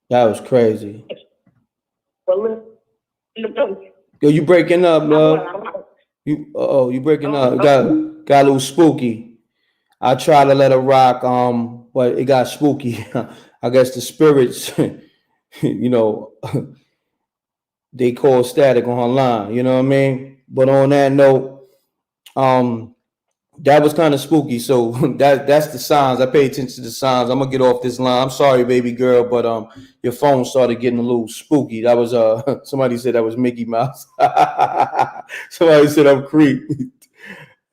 that was crazy. Well, listen. Yo, you breaking up, love? You breaking up? Got a little spooky. I tried to let it rock, but it got spooky. I guess the spirits, they call static on her line. You know what I mean? But on that note, that was kind of spooky. So that's the signs. I pay attention to the signs. I'm gonna get off this line. I'm sorry, baby girl, but your phone started getting a little spooky. That was somebody said that was Mickey Mouse. Somebody said I'm creepy.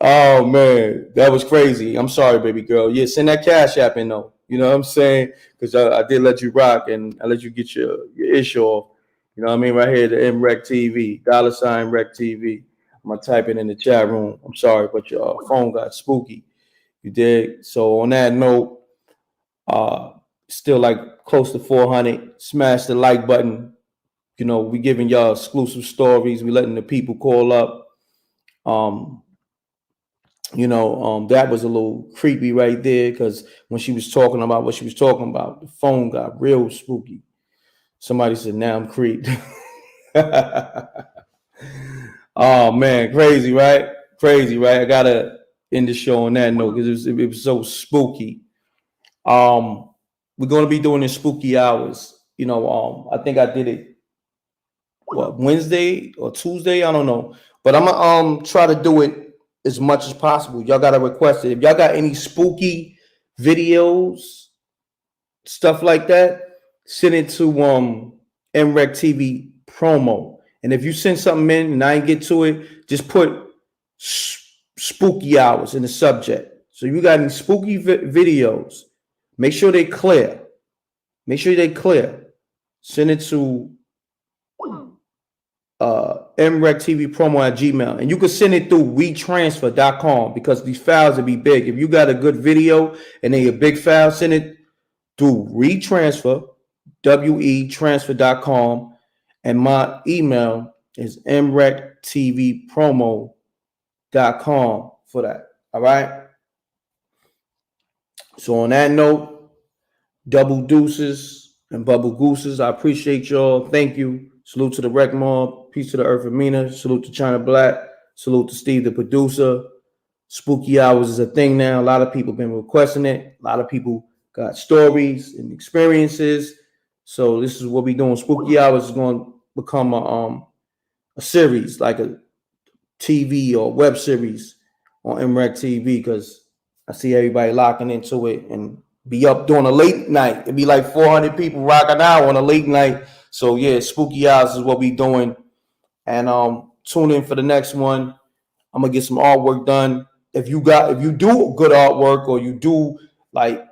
Oh man, that was crazy. I'm sorry, baby girl. Yeah, send that cash app in though. You know what I'm saying? Because I did let you rock and I let you get your issue off. You know what I mean? Right here, the MRecktv, $MRecktv. I'm gonna type it in the chat room. I'm sorry, but your phone got spooky. You did. So on that note, still like close to 400. Smash the like button. We giving y'all exclusive stories. We letting the people call up. That was a little creepy right there, because when she was talking about what she was talking about, the phone got real spooky. Somebody said, "Now I'm creeped." Oh man, crazy, right? Crazy, right? I gotta end the show on that note because it was so spooky. We're gonna be doing the spooky hours. I think I did it Wednesday or Tuesday, I don't know, but I'm gonna try to do it as much as possible. Y'all gotta request it. If y'all got any spooky videos, stuff like that, send it to MRecktv promo. And if you send something in and I ain't get to it, just put spooky hours in the subject. So you got any spooky videos, make sure they clear. Send it to MRecktv promo at Gmail, and you can send it through WeTransfer.com, because these files will be big. If you got a good video and they a big file, send it through WeTransfer, WeTransfer.com, and my email is MRecktVpromo.com for that. All right. So on that note, double deuces. and Bubble Gooses. I appreciate y'all. Thank you. Salute to the Rec Mob. Peace to the Earth Amina. Salute to China Black. Salute to Steve, the producer. Spooky Hours is a thing now. A lot of people been requesting it. A lot of people got stories and experiences. So this is what we doing. Spooky Hours is going to become a series, like a TV or web series on MRecktv, because I see everybody locking into it and be up during a late night. It'd be like 400 people rocking out on a late night. So yeah, Spooky Hours is what we doing. And tune in for the next one. I'm gonna get some artwork done. If you do good artwork, or you do like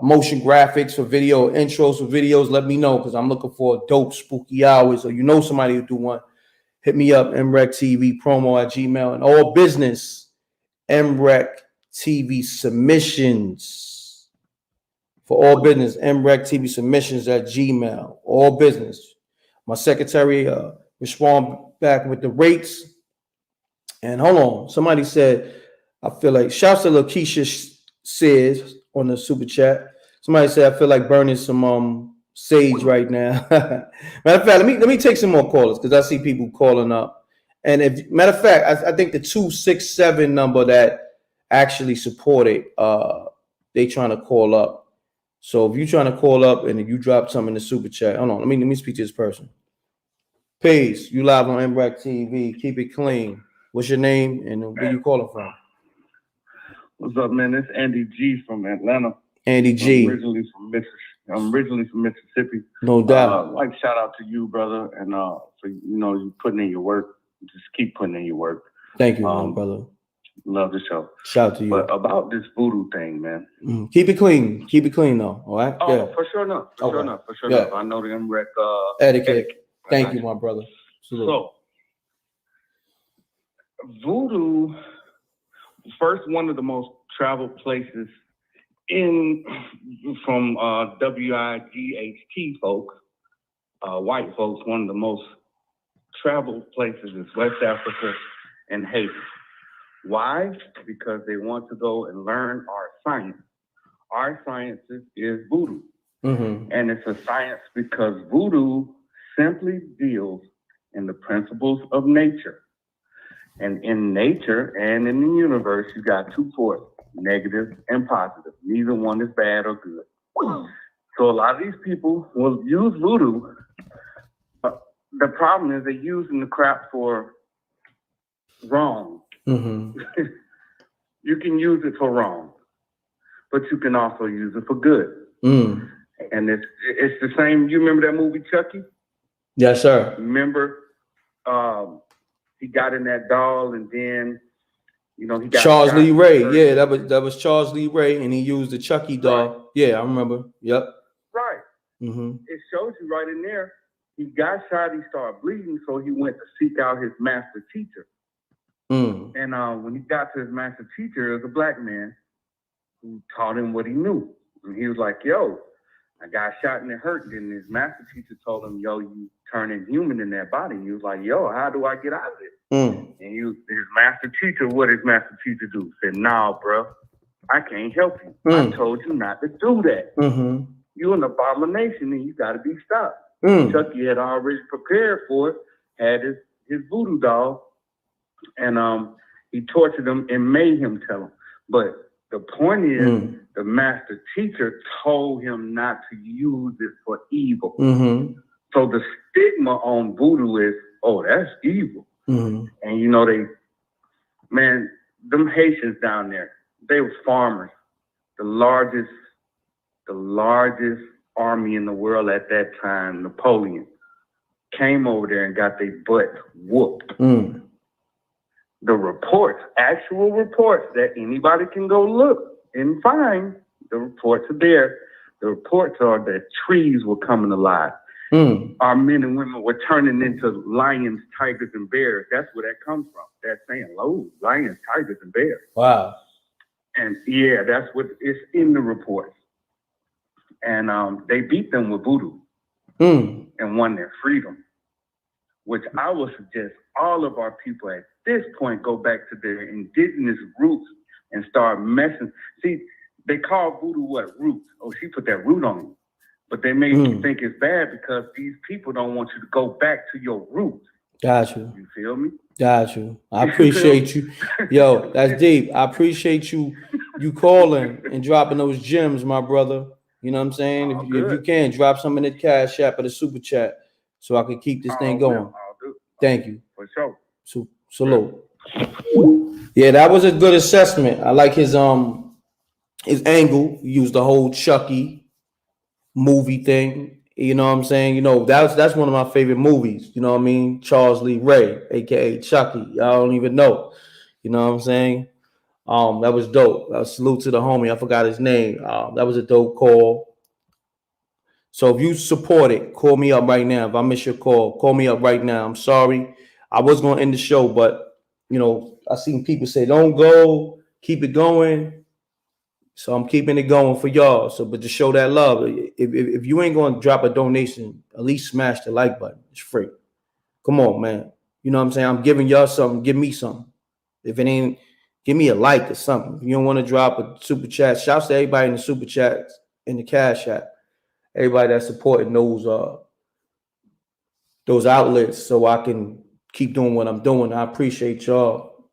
motion graphics for video, intros for videos, let me know, because I'm looking for a dope Spooky Hours, or you know somebody who do one. Hit me up, MRecktv promo@gmail, and all business, MRecktv submissions. For all business, MRecktv submissions at Gmail. All business. My secretary respond back with the rates. And hold on, somebody said, I feel like, shouts to Lakeisha says on the super chat. Somebody said, I feel like burning some sage right now. Matter of fact, let me take some more callers, because I see people calling up. And if matter of fact, I think the 267 number that actually supported, they trying to call up. So if you're trying to call up and if you drop something in the super chat, hold on, let me speak to this person. Peace, you live on MRecktv. Keep it clean. What's your name and where you calling from? What's up, man? It's Andy G from Atlanta. Andy G. I'm originally from Mississippi. No doubt. Like, shout out to you, brother, and for you putting in your work. Just keep putting in your work. Thank you, my brother. Love the show. Shout out to you. But about this voodoo thing, man. Keep it clean. Keep it clean, though. All right. Oh, yeah. For sure enough. For sure enough. I know the MReck etiquette. Thank you, my brother. Salute. So, voodoo, first, one of the most traveled places from WIGHT folks, white folks, one of the most traveled places is West Africa and Haiti. Why? Because they want to go and learn our science. Our science is voodoo. Mm-hmm. And it's a science because voodoo simply deals in the principles of nature. And in nature and in the universe, you got two forces, negative and positive. Neither one is bad or good. So a lot of these people will use voodoo. The problem is they're using the crap for wrong. Mm-hmm. You can use it for wrong, but you can also use it for good. Mm. And it's the same. You remember that movie Chucky? Yes, sir. Remember, he got in that doll, and then he got Charles Lee Ray. Yeah, that was Charles Lee Ray, and he used the Chucky doll. Right. Yeah, I remember. Yep. Right. Mm-hmm. It shows you right in there. He got shot. He started bleeding, so he went to seek out his master teacher. Mm. And when he got to his master teacher, it was a black man who taught him what he knew. And he was like, "Yo, I got shot and it hurt." And his master teacher told him, "Yo, you turning human in that body." And he was like, "Yo, how do I get out of it?" Mm. And his master teacher, what his master teacher do? Said, "Nah, bro, I can't help you. I told you not to do that. Mm-hmm. You're an abomination and you got to be stopped." Mm. Chucky had already prepared for it, had his voodoo doll, and he tortured him and made him tell him. But the point is, the master teacher told him not to use it for evil. Mm-hmm. So the stigma on voodoo is, oh, that's evil. Mm-hmm. And them Haitians down there, they were farmers. The largest army in the world at that time, Napoleon, came over there and got their butt whooped. Mm. The reports, actual reports that anybody can go look and find, the reports are there. The reports are that trees were coming alive. Mm. Our men and women were turning into lions, tigers, and bears. That's where that comes from. That saying, "Oh, lions, tigers, and bears." Wow. And yeah, that's what it's in the reports. And they beat them with voodoo and won their freedom, which I would suggest all of our people at this point go back to their indigenous roots and start messing. See, they call voodoo what? Roots. Oh, she put that root on you. but they make you think it's bad because these people don't want you to go back to your roots. Got you. You feel me? Got you. I appreciate you. Yo, that's deep. I appreciate you calling and dropping those gems, my brother. You know what I'm saying? If you can, drop some in the Cash App or the Super Chat so I can keep this thing going. Thank you. For sure. Salute. Yeah, that was a good assessment. I like his angle. He used the whole Chucky movie thing. You know what I'm saying? You know, that's one of my favorite movies. You know what I mean? Charles Lee Ray, aka Chucky. Y'all don't even know. You know what I'm saying? That was dope. Salute to the homie. I forgot his name. That was a dope call. So if you support it, call me up right now. If I miss your call me up right now. I'm sorry. I was going to end the show, but, you know, I seen people say, don't go, keep it going. So I'm keeping it going for y'all. So, but to show that love, if you ain't going to drop a donation, at least smash the like button. It's free. Come on, man. You know what I'm saying? I'm giving y'all something. Give me something. If it ain't, give me a like or something. If you don't want to drop a super chat, shouts to everybody in the super chat, in the Cash App. Everybody that's supporting those outlets so I can keep doing what I'm doing. I appreciate y'all.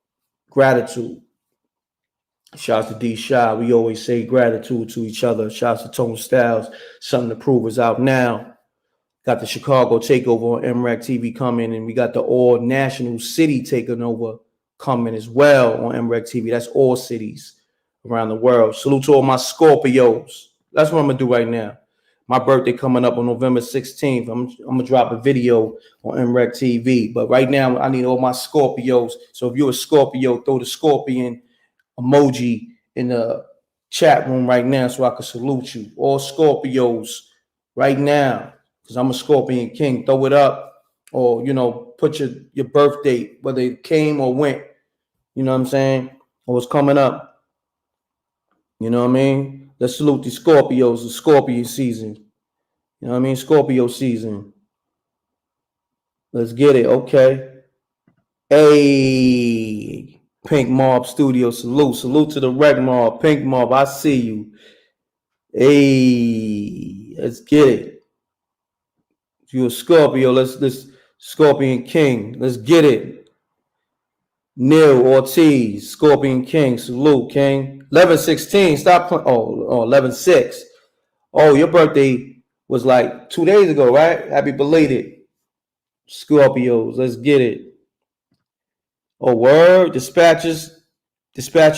Gratitude. Shouts to D Shy. We always say gratitude to each other. Shouts to Tone Styles. Something to Prove is out now. Got the Chicago takeover on MRecktv coming, and we got the All National City taking over coming as well on MRecktv. That's all cities around the world. Salute to all my Scorpios. That's what I'm gonna do right now. My birthday coming up on November 16th. I'm gonna drop a video on MRecktv. But right now, I need all my Scorpios. So if you're a Scorpio, throw the scorpion emoji in the chat room right now so I can salute you. All Scorpios right now, because I'm a Scorpion King. Throw it up, or you know, put your birth date, whether it came or went. You know what I'm saying? Or it's coming up. You know what I mean? Let's salute the Scorpios, the Scorpion season. You know what I mean? Scorpio season. Let's get it. Okay. Hey, Pink Mob Studio. Salute. Salute to the Rec Mob. Pink Mob, I see you. Hey, let's get it. If you're a Scorpio, let's Scorpion King. Let's get it. Neil Ortiz, Scorpion King. Salute, King. 11/16. Stop playing. Oh, 11/6. Oh, your birthday was like 2 days ago, right? Happy belated. Scorpios, let's get it. Oh, word. Dispatcher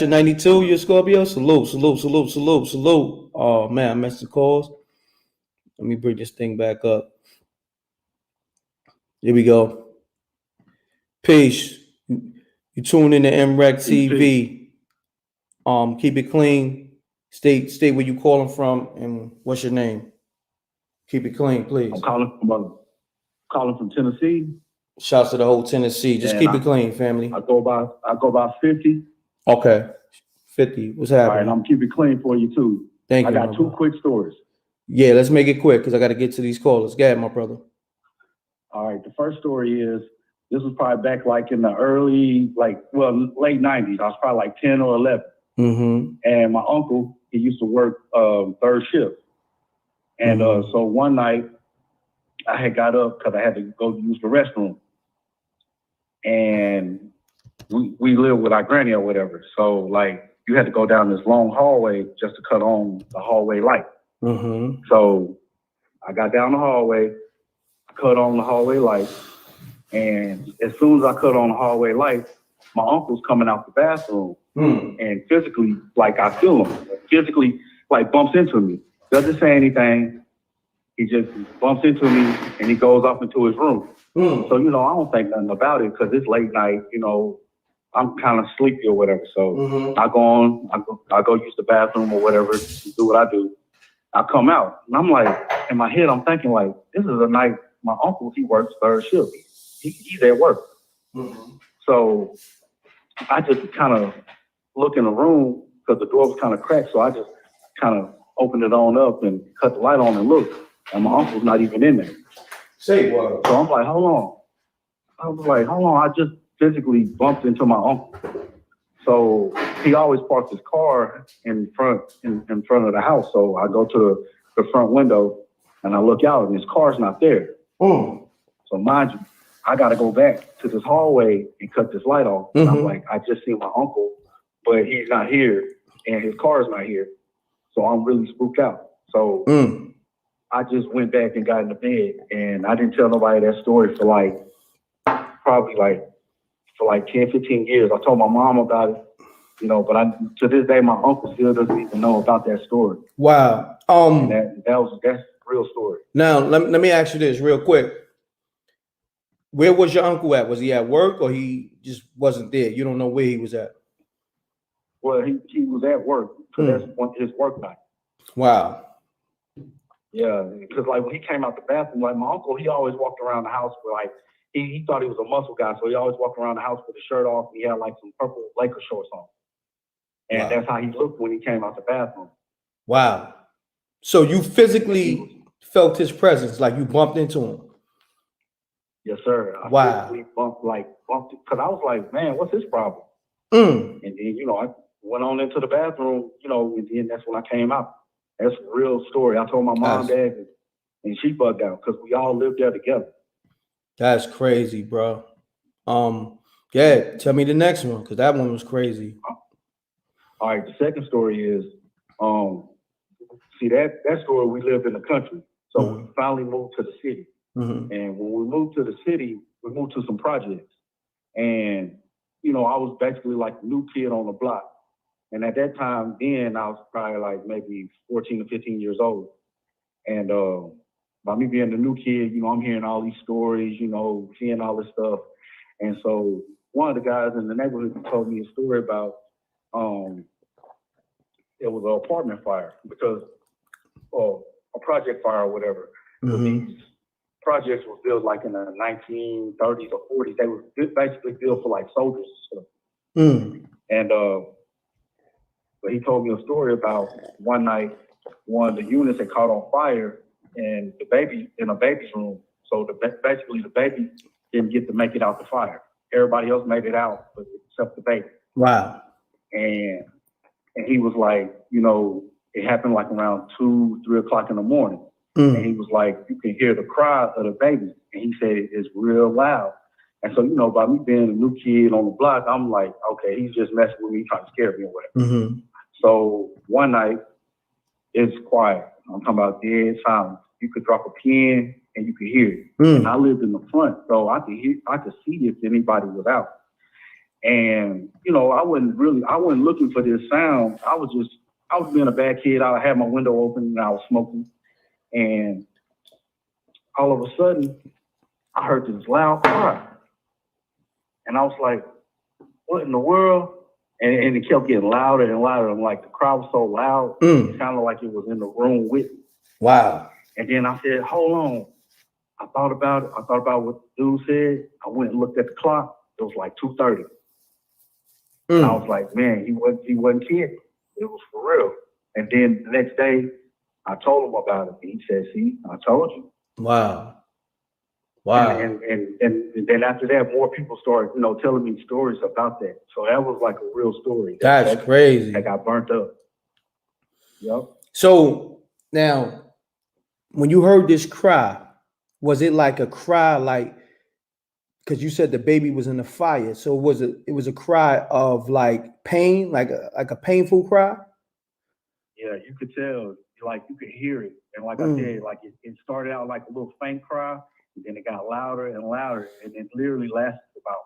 92, you're Scorpio. Salute. Oh man, I missed the calls. Let me bring this thing back up. Here we go. Peace. You tune in to MRecktv. Keep it clean. State where you calling from and what's your name. Keep it clean, please. I'm calling from Tennessee. Shouts to the whole Tennessee. Just keep it clean, family. I go by 50. Okay. 50. What's happening? All right, and I'm keep it clean for you too. Thank you. I got two quick stories. Yeah, let's make it quick because I got to get to these callers. Go ahead, my brother. All right, the first story is, this was probably back like in the early, late 90s. I was probably like 10 or 11. Mm-hmm. And my uncle, he used to work third shift. And so one night, I had got up because I had to go use the restroom. And we lived with our granny or whatever. So like you had to go down this long hallway just to cut on the hallway light. Mm-hmm. So I got down the hallway, cut on the hallway light. And as soon as I cut on the hallway light, my uncle's coming out the bathroom. And physically, like I feel him, physically like bumps into me. Doesn't say anything. He just bumps into me and he goes up into his room. So, you know, I don't think nothing about it because it's late night, you know, I'm kind of sleepy or whatever. So I go use the bathroom or whatever, do what I do. I come out and I'm like, in my head, I'm thinking like, this is a night my uncle, he works third shift. He's at work. So I just kind of look in the room because the door was kind of cracked. So I just kind of opened it on up and cut the light on and look. And my uncle's not even in there. Say what? So I'm like, hold on. I was like, hold on. I just physically bumped into my uncle. So he always parks his car in front of the house. So I go to the front window And I look out and his car's not there. So mind you, I got to go back to this hallway and cut this light off. And I'm like, I just seen my uncle, but he's not here and his car's not here. So I'm really spooked out. So I just went back and got in the bed, and I didn't tell nobody that story for probably 10, 15 years. I told my mom about it, you know, but to this day, my uncle still doesn't even know about that story. Wow. And that's a real story. Now, let me ask you this real quick. Where was your uncle at? Was he at work or he just wasn't there? You don't know where he was at? Well, he was at work. So that's his work night. Wow. Yeah, because like when he came out the bathroom, like my uncle, he always walked around the house with he thought he was a muscle guy, so he always walked around the house with his shirt off. And he had like some purple Laker shorts on, and that's how he looked when he came out the bathroom. Wow. So you physically felt his presence, like you bumped into him? Yes, sir. I physically bumped because I was like, man, what's his problem? And then you know I went on into the bathroom, you know, and then that's when I came out. That's a real story. I told my mom, dad, and she bugged out because we all lived there together. That's crazy, bro. Yeah, tell me the next one because that one was crazy. All right, the second story is, see that story, we lived in the country, so we finally moved to the city. And when we moved to the city, we moved to some projects, and you know, I was basically like a new kid on the block. And at that time, then I was probably like maybe 14 or 15 years old. And by me being the new kid, you know, I'm hearing all these stories, you know, seeing all this stuff. And so one of the guys in the neighborhood told me a story about it was an apartment fire because a project fire or whatever. These projects were built like in the 1930s or 40s. They were basically built for like soldiers and stuff. And but he told me a story about one night, one of the units had caught on fire and the baby in a baby's room. So basically the baby didn't get to make it out the fire. Everybody else made it out, but except the baby. Wow. And he was like, you know, it happened like around 2, 3 o'clock in the morning. And he was like, you can hear the cry of the baby. And he said it's real loud. And so, you know, by me being a new kid on the block, I'm like, okay, he's just messing with me, trying to scare me or whatever. So one night, it's quiet. I'm talking about dead silence. You could drop a pin and you could hear it. And I lived in the front, so I could see if anybody was out. And you know, I wasn't looking for this sound. I was being a bad kid. I had my window open and I was smoking. And all of a sudden, I heard this loud cry. And I was like, what in the world? And it kept getting louder and louder. I'm like, the crowd was so loud, it sounded like it was in the room with me. Wow. And then I said, hold on. I thought about it. I thought about what the dude said. I went and looked at the clock. It was like 2:30. And I was like, man, he wasn't kidding. It was for real. And then the next day, I told him about it. And he said, see, I told you. Wow. Wow. And then after that, more people started, you know, telling me stories about that. So that was like a real story. That's crazy. That got burnt up. Yep. So now, when you heard this cry, was it like a cry like, because you said the baby was in the fire, so it was a cry of like pain, like a painful cry? Yeah, you could tell, like you could hear it. And like I said, like it started out like a little faint cry, and then it got louder and louder, and it literally lasted about,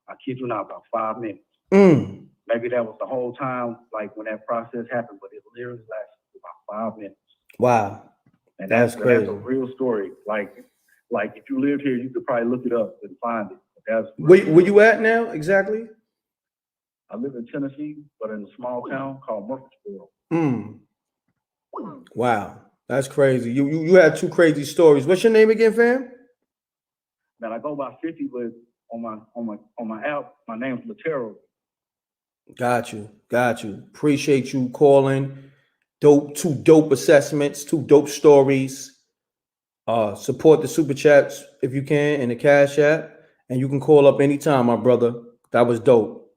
I kid you not, about 5 minutes. Maybe that was the whole time, like when that process happened, but it literally lasted about 5 minutes. Wow. And that's crazy. That's a real story. Like if you lived here, you could probably look it up and find it. Where you at now exactly? I live in Tennessee, but in a small town called Murfreesboro. Wow, that's crazy. You had 2 crazy stories. What's your name again, fam? Man, I go by 50, but on my app, my name's Latero. Got you. Appreciate you calling. 2 dope assessments, 2 dope stories. Support the super chats if you can in the Cash App, and you can call up anytime, my brother. That was dope.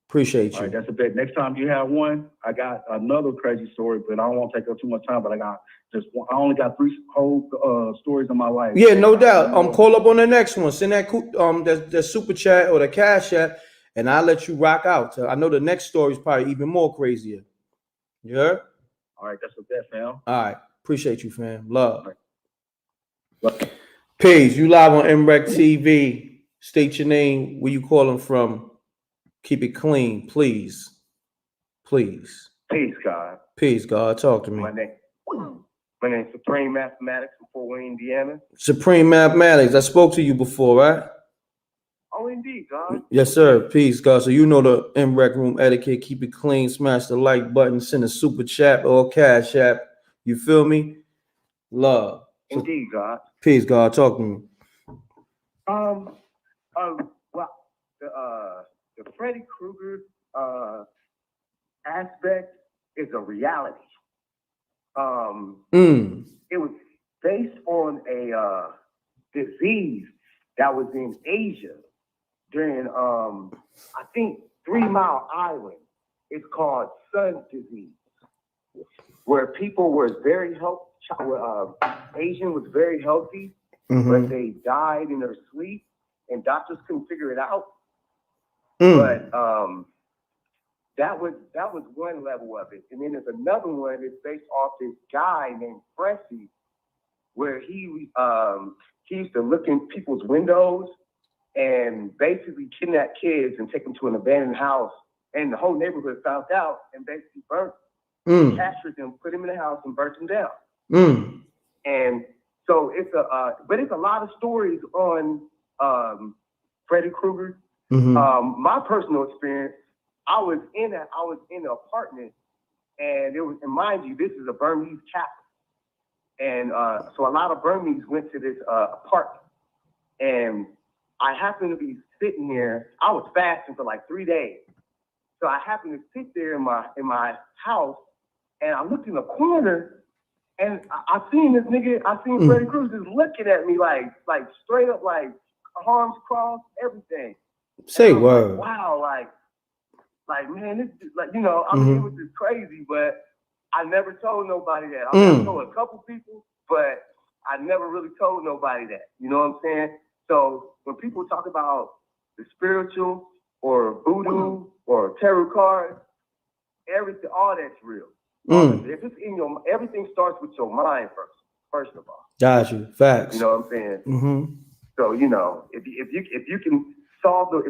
Appreciate All you. right, that's a bet. Next time you have one, I got another crazy story, but I don't want to take up too much time. But I got just one. I only got 3 whole stories in my life. Yeah, no doubt. Call up on the next one. Send that the super chat or the cash app, and I'll let you rock out. I know the next story is probably even more crazier. You heard? All right, that's a bet, fam. All right. Appreciate you, fam. Love. Paige, you live on MRecktv. State your name, where you calling from. Keep it clean, please. Please. Peace, God. Peace, God. Talk to me. My name is Supreme Mathematics from Fort Wayne, Indiana. Supreme Mathematics. I spoke to you before, right? Oh, indeed, God. Yes, sir. Peace, God. So you know the M.Reck room etiquette. Keep it clean. Smash the like button. Send a super chat or cash app. You feel me? Love. So, Indeed, God. peace, God. Talk to me. Well, the Freddy Krueger aspect is a reality. It was based on a disease that was in Asia during, I think, 3 Mile Island. It's called sun disease, where people were very healthy. Asian was very healthy, but they died in their sleep, and doctors couldn't figure it out. But that was one level of it, and then there's another one that's based off this guy named Fressy, where he used to look in people's windows and basically kidnap kids and take them to an abandoned house, and the whole neighborhood found out and basically burnt them, captured them, put them in the house, and burnt them down. And so it's a lot of stories on Freddy Krueger. My personal experience, I was in an apartment, and and mind you, this is a Burmese capital, and so a lot of Burmese went to this apartment, and I happened to be sitting there. I was fasting for like 3 days, so I happened to sit there in my house, and I looked in the corner, and I seen this nigga. I seen Freddy Krueger just looking at me like straight up, like arms crossed, everything. Say word. Wow, like man, this is like, I mean, it was just crazy, but I never told nobody that. I mean, I told a couple people, but I never really told nobody that. You know what I'm saying? So when people talk about the spiritual or voodoo or tarot cards, everything, all that's real. If it's in everything starts with your mind first of all. Got you. Facts. You know what I'm saying? So if you can solve the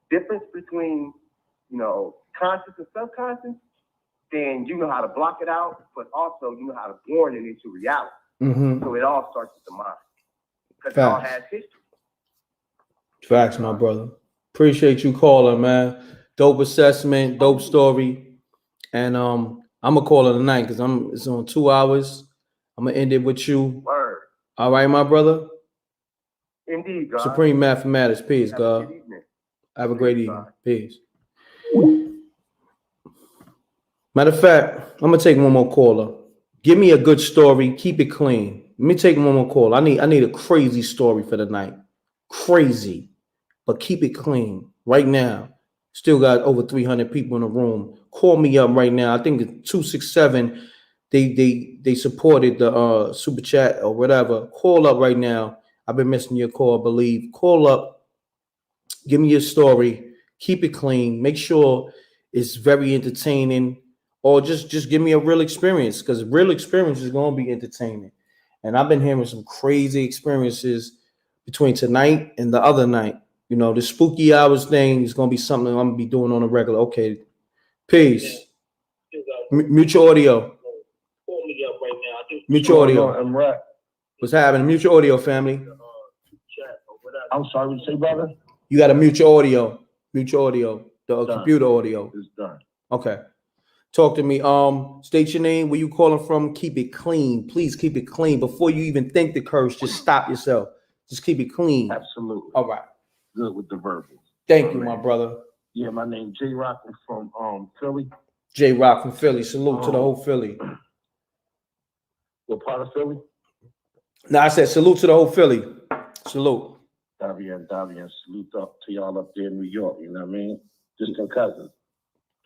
difference between conscious and subconscious, then you know how to block it out, but also you know how to born it into reality. So it all starts with the mind, because it all has history. Facts, my brother. Appreciate you calling, man. Dope assessment, dope story, and I'm gonna call it a night because it's on 2 hours. I'm gonna end it with you. Word. All right, my brother. Indeed, God. Supreme Mathematics. Peace, God. Good evening. Have a great evening. Peace. Matter of fact, I'm gonna take one more caller. Give me a good story. Keep it clean. Let me take one more call. I need a crazy story for the night. Crazy, but keep it clean right now. Still got over 300 people in the room. Call me up right now. I think it's 267. They supported the super chat or whatever. Call up right now. I've been missing your call, I believe. Call up. Give me your story. Keep it clean. Make sure it's very entertaining, or just give me a real experience, because real experience is going to be entertaining. And I've been hearing some crazy experiences between tonight and the other night. The spooky hours thing is going to be something I'm going to be doing on a regular. Okay. Peace. Mute your audio. Mute your audio. M.Reck. What's happening? Mute your audio, family. I'm sorry, what you say, brother? You got to mute your audio. Mute your audio. The computer audio. It's done. Okay. Talk to me. State your name, where you calling from. Keep it clean. Please keep it clean. Before you even think the curse, just stop yourself. Just keep it clean. Absolutely. All right. Good with the verbal. Thank you, my brother. Yeah, my name's J-Rock. I'm from Philly. J-Rock from Philly. Salute to the whole Philly. What part of Philly? No, I said salute to the whole Philly. Salute. Davia, and salute up to y'all up there in New York, you know what I mean? Distant cousins.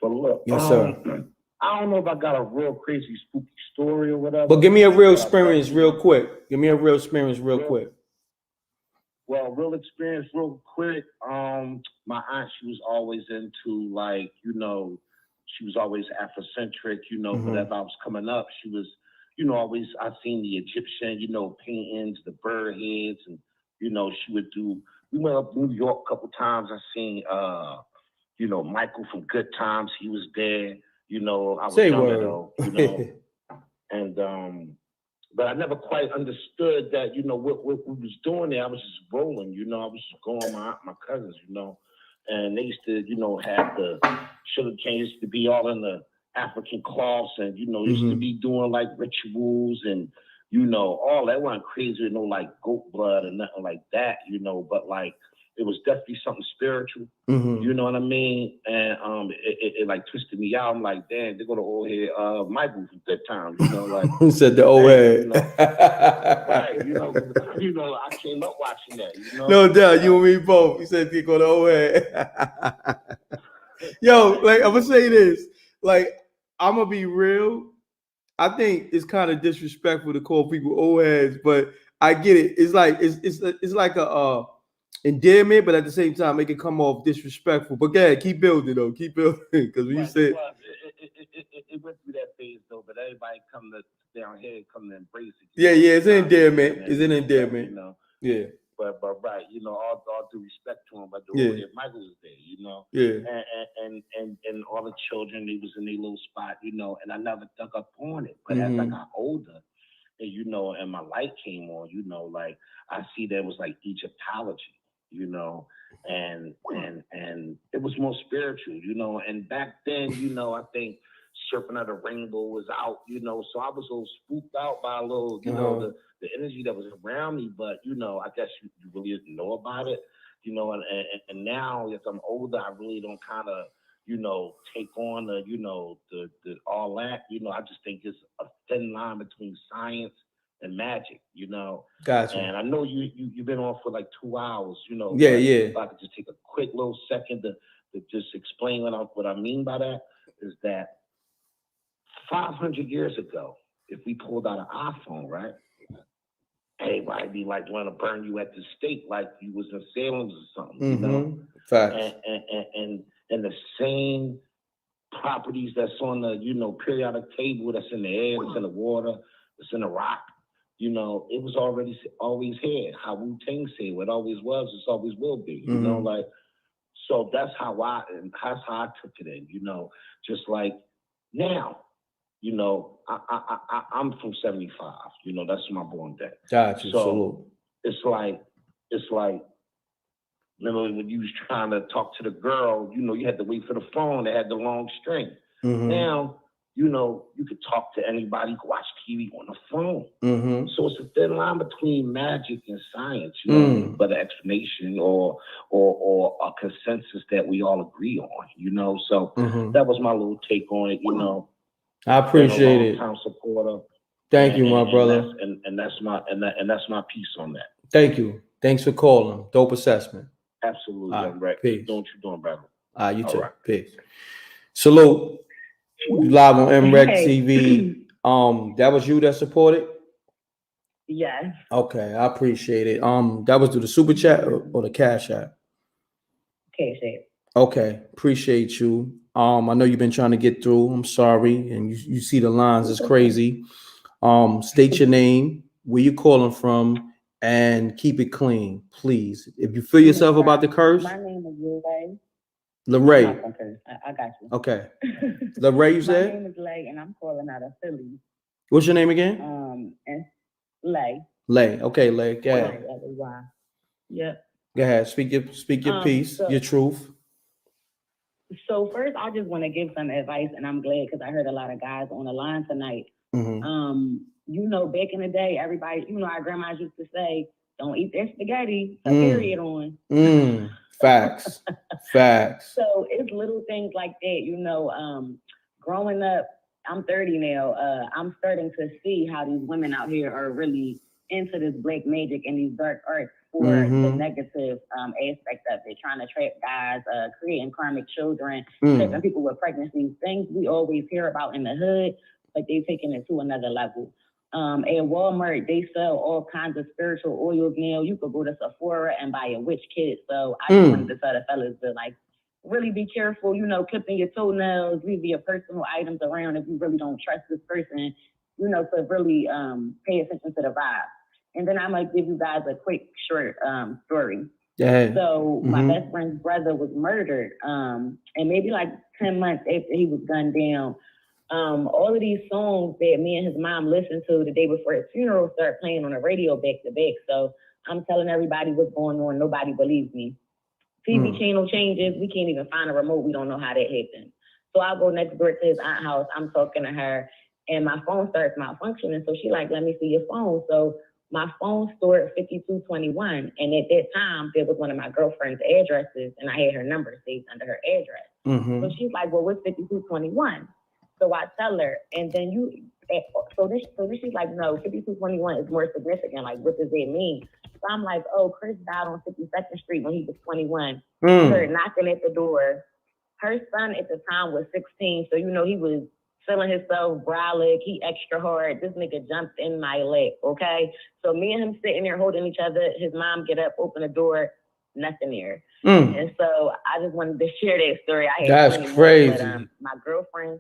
But look, Yes, sir. I don't know if I got a real crazy spooky story or whatever. But give me a real experience real quick. Give me a real experience real quick. Well, real experience real quick. My aunt, she was always into, like, you know, she was always Afrocentric, you know, whenever I was coming up, she was, you know, always, I seen the Egyptian, you know, paintings, the bird heads, and, you know, she would do, we went up to New York a couple times. I seen, you know, Michael from Good Times, he was there, you know, I was younger though, you know, and, but I never quite understood that, you know, what we was doing there. I was just rolling, you know, I was just going with my cousins, you know, and they used to, you know, have the sugar cane used to be all in the African cloths, and, you know, used to be doing like rituals and, you know, all that wasn't crazy, you know, like goat blood and nothing like that, you know, but like, it was definitely something spiritual, you know what I mean? And it like twisted me out. I'm like, damn, they go to old head Michael from Good Times, you know, like. Who said the old head? You know, right, you know, I came up watching that, you know. No doubt, you and me both. You said they go to old head. Yo, like I'm gonna say this, like I'm gonna be real. I think it's kind of disrespectful to call people old heads, but I get it. It's like it's like a endearment, but at the same time, it can come off disrespectful. But yeah, keep building though, keep building. Because when you said it went through that phase though, but everybody come to down here, come to embrace it. yeah, it's an endearment. It's an endearment. You know. Yeah. But right, you know, all due respect to him, but the Yeah. old head Michael was there, you know. Yeah. And all the children, they was in their little spot, you know, and I never dug up on it. But as I got older, and you know, and my light came on, you know, like I see there was like Egyptology, you know, and it was more spiritual, you know. And back then, you know, I think Serpent of the Rainbow was out, you know, so I was a little spooked out by a little, you know, the energy that was around me. But you know, I guess you really didn't know about it, you know. And now as I'm older, I really don't kind of, you know, take on the, you know, the all that, you know. I just think it's a thin line between science and magic, you know. Gotcha. And I know you've been on for like 2 hours, you know. Yeah, but yeah. If I could just take a quick little second to just explain what I mean by that is that 500 years ago, if we pulled out an iPhone, right? Everybody be like, want to burn you at the stake like you was in Salem or something, you know? Facts. And the same properties that's on the, you know, periodic table, that's in the air, that's in the water, that's in the rock, you know, it was always here. How Wu-Tang say what always was, it's always will be, you know, like, so that's how I took it in, you know, just like now, you know, I'm from 75, you know, that's my born day. Gotcha. So it's like, remember when you was trying to talk to the girl, you know, you had to wait for the phone that had the long string. Now, you know, you could talk to anybody, you could watch TV on the phone. So it's a thin line between magic and science, you know, but an explanation or a consensus that we all agree on, you know. So that was my little take on it, you know. I appreciate it. Long-time supporter. Thank you, my brother. And that's my piece on that. Thank you. Thanks for calling. Dope assessment. Absolutely, All M.Reck. Peace. Doing what you're doing, brother. You All too. right. Peace. Salute. You live on MRecktv. Hey. That was you that supported? Yes. Okay, I appreciate it. That was through the super chat or the cash app? Cash app. Okay, appreciate you. I know you've been trying to get through. I'm sorry, and you see the lines is crazy. State your name, where you calling from, and keep it clean, please. If you feel yourself about to curse, My name is Lay. Lorraine. I'm not gonna curse. I got you. Okay, Lorraine, you My said? name is Lay, and I'm calling out of Philly. What's your name again? And Lay. Lay. Okay, Lay. Go ahead. L-A-Y. Yep. Go ahead. Speak your piece, your truth. So first, I just want to give some advice, and I'm glad because I heard a lot of guys on the line tonight. You know, back in the day, everybody, you know, our grandmas used to say, "Don't eat that spaghetti." A period on. Facts. Facts. So it's little things like that, you know. Growing up, I'm 30 now. I'm starting to see how these women out here are really into this black magic and these dark arts. for the negative aspect of it, trying to trap guys, creating karmic children, trapping people with pregnancies, things we always hear about in the hood, but they've taken it to another level. At Walmart, they sell all kinds of spiritual oils now. You could go to Sephora and buy a witch kit. So I just wanted to tell the fellas to like really be careful, you know, clipping your toenails, leave your personal items around if you really don't trust this person, you know, to really pay attention to the vibe. And then I might give you guys a quick short story. Yeah. So my best friend's brother was murdered. And maybe like 10 months after he was gunned down, all of these songs that me and his mom listened to the day before his funeral started playing on the radio back to back. So I'm telling everybody what's going on. Nobody believes me. TV channel changes. We can't even find a remote. We don't know how that happened. So I go next door to his aunt's house. I'm talking to her and my phone starts malfunctioning. So she like, let me see your phone. So my phone stored 5221. And at that time, there was one of my girlfriend's addresses and I had her number saved under her address. So she's like, well, what's 5221? So I tell her, and then so she's like, no, 5221 is more significant. Like, what does it mean? So I'm like, oh, Chris died on 52nd Street when he was 21. Her knocking at the door. Her son at the time was 16. So, you know, he was feeling himself, brolic, he extra hard. This nigga jumped in my leg, okay? So me and him sitting there holding each other. His mom get up, open the door, nothing there. And so I just wanted to share that story. I had That's crazy. More, but, my girlfriend,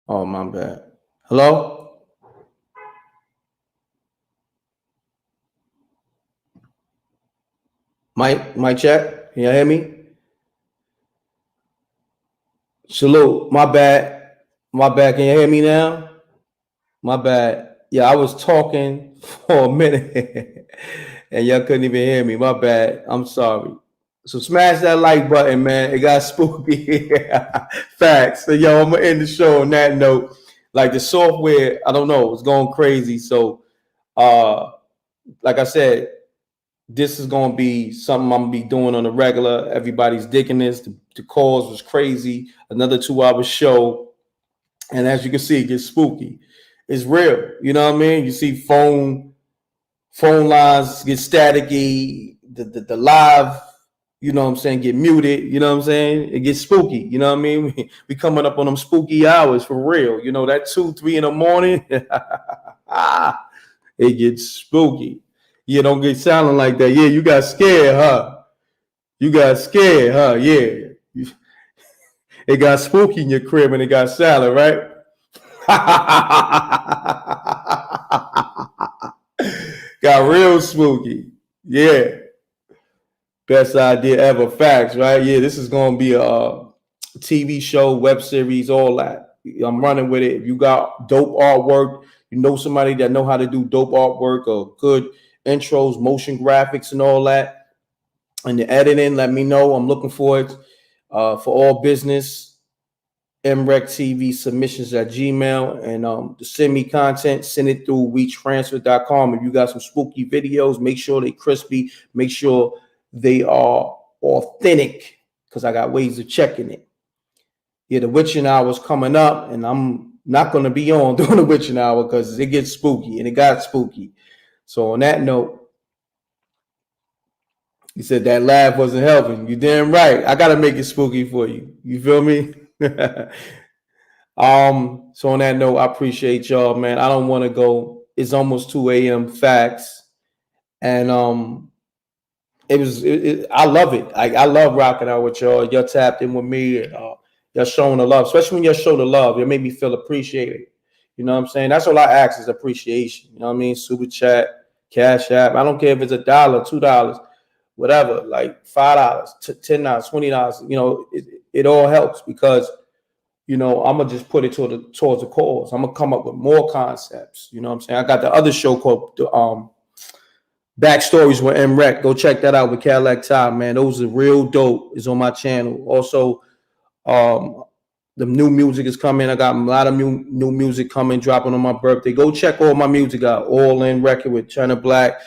Oh, my bad. Hello? Mic check. Can you hear me? Salute. My bad. My bad. Can you hear me now? My bad. Yeah, I was talking for a minute and y'all couldn't even hear me. My bad. I'm sorry. So smash that like button, man. It got spooky. Facts. So yo, I'm gonna end the show on that note. Like the software, I don't know, it's going crazy. So like I said, this is gonna be something I'm gonna be doing on a regular. Everybody's digging this. The cause was crazy. Another 2-hour show. And as you can see, it gets spooky. It's real. You know what I mean? You see phone lines get staticky, the live, you know what I'm saying, get muted, you know what I'm saying? It gets spooky, you know what I mean? We coming up on them spooky hours for real. You know, that 2-3 in the morning, it gets spooky. You don't get sounding like that. Yeah, you got scared, huh? You got scared, huh? Yeah. It got spooky in your crib and it got silent, right? Got real spooky. Yeah. Best idea ever. Facts, right? Yeah, this is going to be a TV show, web series, all that. I'm running with it. If you got dope artwork, you know somebody that know how to do dope artwork or good intros, motion graphics and all that, and the editing, let me know. I'm looking for it for all business MRecktv submissions at Gmail, and to send me content, send it through WeTransfer.com. If you got some spooky videos, make sure they crispy, make sure they are authentic, because I got ways of checking it. Yeah, the witching hour is coming up, and I'm not going to be on during the witching hour because it gets spooky, and it got spooky. So on that note, you said that laugh wasn't helping. You damn right. I got to make it spooky for you. You feel me? So on that note, I appreciate y'all, man. I don't want to go. It's almost 2 a.m. facts. And I love it. I love rocking out with y'all. Y'all tapped in with me. Y'all showing the love, especially when y'all show the love. It made me feel appreciated. You know what I'm saying? That's all I ask is appreciation. You know what I mean? Super chat, Cash App. I don't care if it's $1, $2, whatever, like $5, $10, $20. You know, it all helps because, you know, I'm gonna just put it towards the cause. I'm gonna come up with more concepts. You know what I'm saying? I got the other show called Backstories with M.Reck. Go check that out with Cadillac Ty, man. Those are real dope. It's on my channel. Also, the new music is coming. I got a lot of new music coming, dropping on my birthday. Go check all my music out. All In Record with China Black.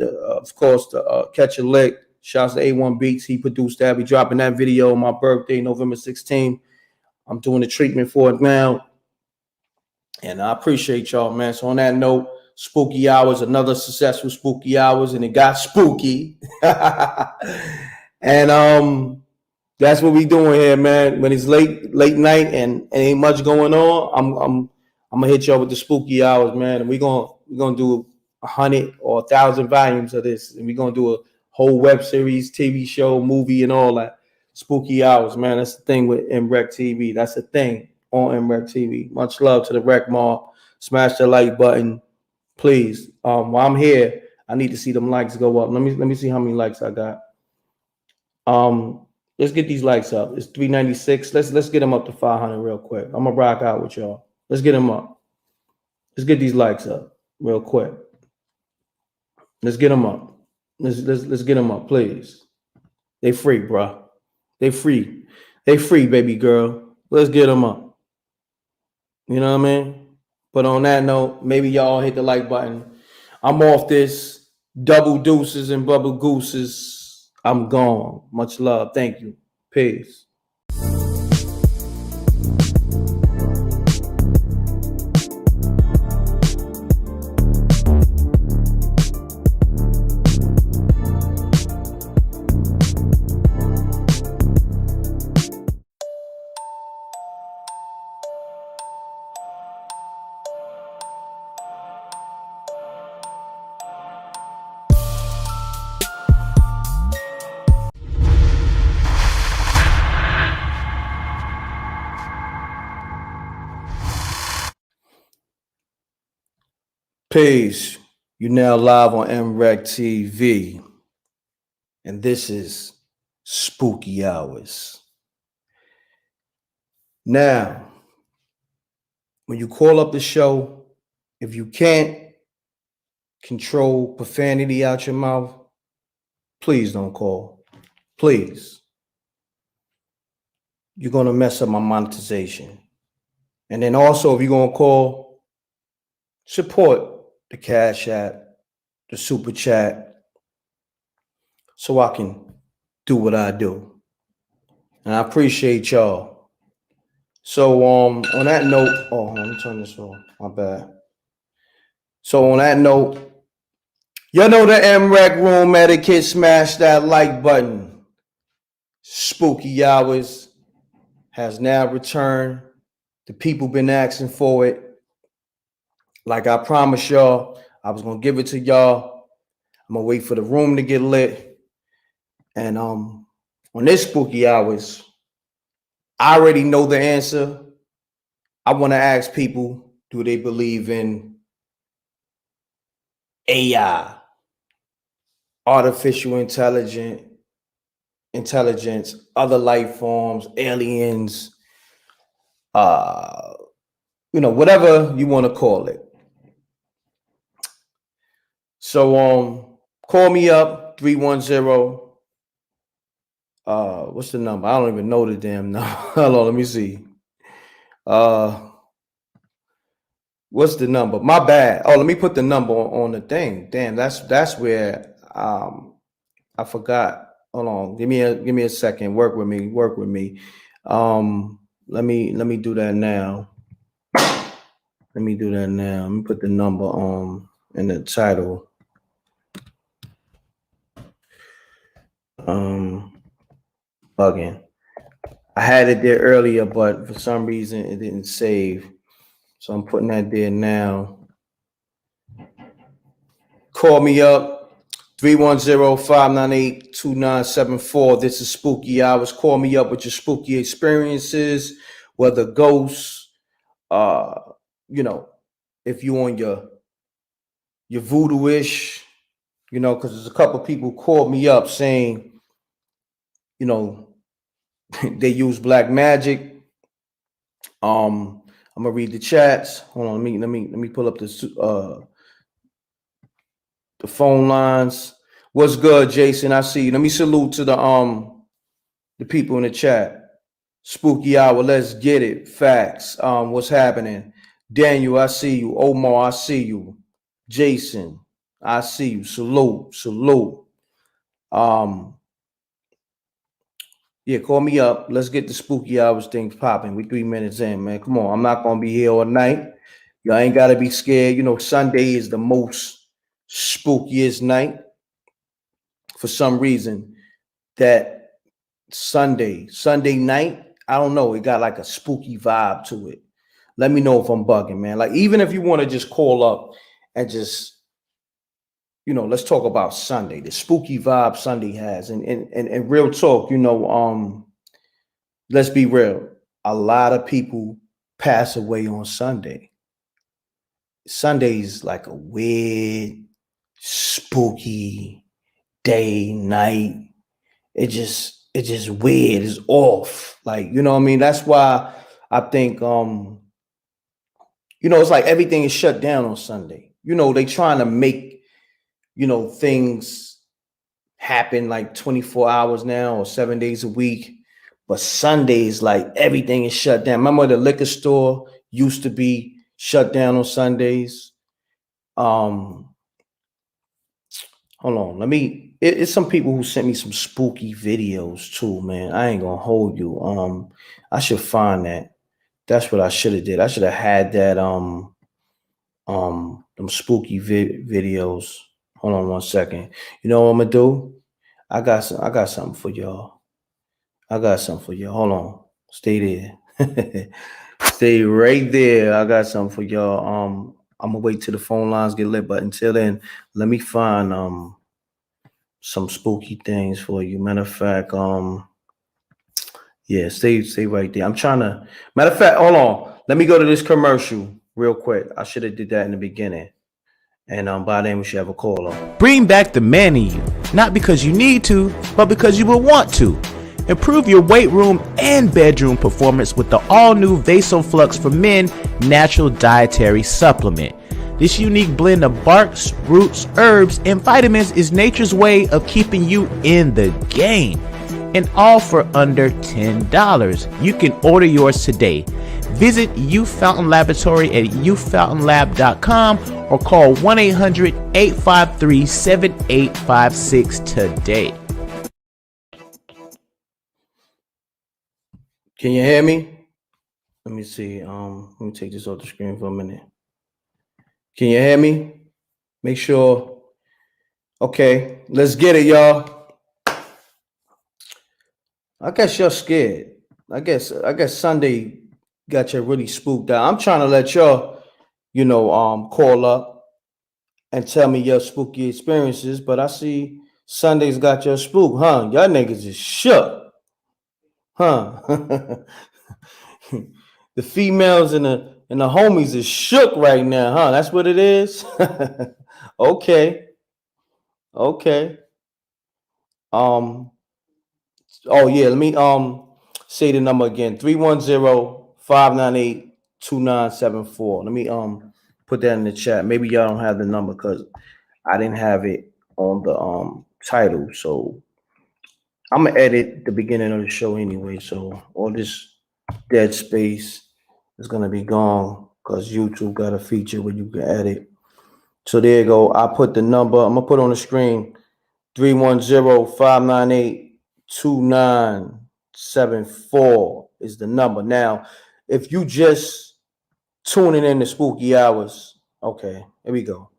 Of course, the Catch a Lick. Shouts to A1 Beats. He produced that. We dropping that video on my birthday, November 16th. I'm doing the treatment for it now. And I appreciate y'all, man. So on that note, Spooky Hours, another successful Spooky Hours, and it got spooky. And that's what we doing here, man. When it's late night and ain't much going on, I'm gonna hit y'all with the Spooky Hours, man. And we're gonna do 100 or 1,000 volumes of this, and we're gonna do a whole web series, TV show, movie, and all that. Spooky Hours, man. That's the thing with MRecktv. That's the thing on MRecktv. Much love to the Rec Mall. Smash the like button, please. While I'm here, I need to see them likes go up. Let me see how many likes I got. Let's get these likes up. It's 396. Let's get them up to 500 real quick. I'm gonna rock out with y'all. Let's get them up. Let's get these likes up real quick. Let's get them up. Let's get them up, please. They free, bro. They free. They free, baby girl. Let's get them up. You know what I mean? But on that note, maybe y'all hit the like button. I'm off this. Double deuces and bubble gooses. I'm gone. Much love. Thank you. Peace. Peace. You're now live on MRecktv, and this is Spooky Hours. Now, when you call up the show, if you can't control profanity out your mouth, please don't call. Please. You're going to mess up my monetization. And then also, if you're going to call, support the Cash App, the Super Chat, so I can do what I do. And I appreciate y'all. So on that note, let me turn this off. My bad. So on that note, you know the M.Reck room etiquette. Smash that like button. Spooky Hours has now returned. The people been asking for it. Like I promised y'all, I was gonna give it to y'all. I'm gonna wait for the room to get lit. And on this Spooky Hours, I already know the answer. I want to ask people, do they believe in AI, artificial intelligence, other life forms, aliens, whatever you want to call it. So call me up, 310. What's the number? I don't even know the damn number. Hold on, let me see. What's the number? My bad. Oh, let me put the number on the thing. Damn, that's where I forgot. Hold on. Give me a second. Work with me. Let me do that now. Let me put the number on in the title. Bugging. I had it there earlier, but for some reason it didn't save. So I'm putting that there now. Call me up, 310-598-2974. This is Spooky Hours. Call me up with your spooky experiences, whether ghosts, if you on your voodoo-ish, because there's a couple people called me up saying, they use black magic. I'm gonna read the chats. Hold on, let me pull up the phone lines. What's good, Jason? I see you. Let me salute to the people in the chat. Spooky Hour, let's get it. Facts. What's happening? Daniel, I see you. Omar, I see you. Jason, I see you. Salute. Yeah, call me up. Let's get the Spooky Hours things popping. We 3 minutes in, man. Come on. I'm not gonna be here all night. Y'all ain't gotta be scared. Sunday is the most spookiest night. For some reason, that Sunday night, I don't know, it got like a spooky vibe to it. Let me know if I'm bugging, man. Like, even if you want to just call up and just, let's talk about Sunday, the spooky vibe Sunday has. And real talk, let's be real. A lot of people pass away on Sunday. Sunday's like a weird, spooky day, night. It just weird. It's off. Like, you know what I mean? That's why I think, it's like everything is shut down on Sunday. They trying to make, things happen like 24 hours now or 7 days a week. But Sundays, like everything is shut down. Remember the liquor store used to be shut down on Sundays. Hold on. It's some people who sent me some spooky videos too, man. I ain't gonna hold you. I should find that. That's what I should have did. I should have had that them spooky videos. Hold on one second. You know what I'm gonna do? I got something for y'all. Hold on. Stay there. Stay right there. I got something for y'all. I'm gonna wait till the phone lines get lit, but until then, let me find some spooky things for you. Matter of fact, yeah, stay right there. Matter of fact, hold on. Let me go to this commercial real quick. I should have did that in the beginning. And by then we should have a caller. Bring back the man in you, not because you need to, but because you will want to. Improve your weight room and bedroom performance with the all-new Vasoflux for Men natural dietary supplement. This unique blend of barks, roots, herbs, and vitamins is nature's way of keeping you in the game. And all for under $10. You can order yours today. Visit Youth Fountain Laboratory at youthfountainlab.com or call 1-800-853-7856 today. Can you hear me? Let me see. Let me take this off the screen for a minute. Can you hear me? Make sure. Okay, let's get it, y'all. I guess you're scared. I guess Sunday got you really spooked out. I'm trying to let y'all, call up and tell me your spooky experiences, but I see Sunday's got your spook, huh? Y'all niggas is shook, huh? The females and the homies is shook right now, huh? That's what it is. Okay. Oh yeah, let me say the number again. 310-598-2974. Let me put that in the chat. Maybe y'all don't have the number because I didn't have it on the title. So I'm gonna edit the beginning of the show anyway. So all this dead space It's gonna be gone because YouTube got a feature where you can edit. So there you go. I put the number. I'm gonna put on the screen 310-598-2974 is the number. Now, if you just tuning in to Spooky Hours, okay, here we go.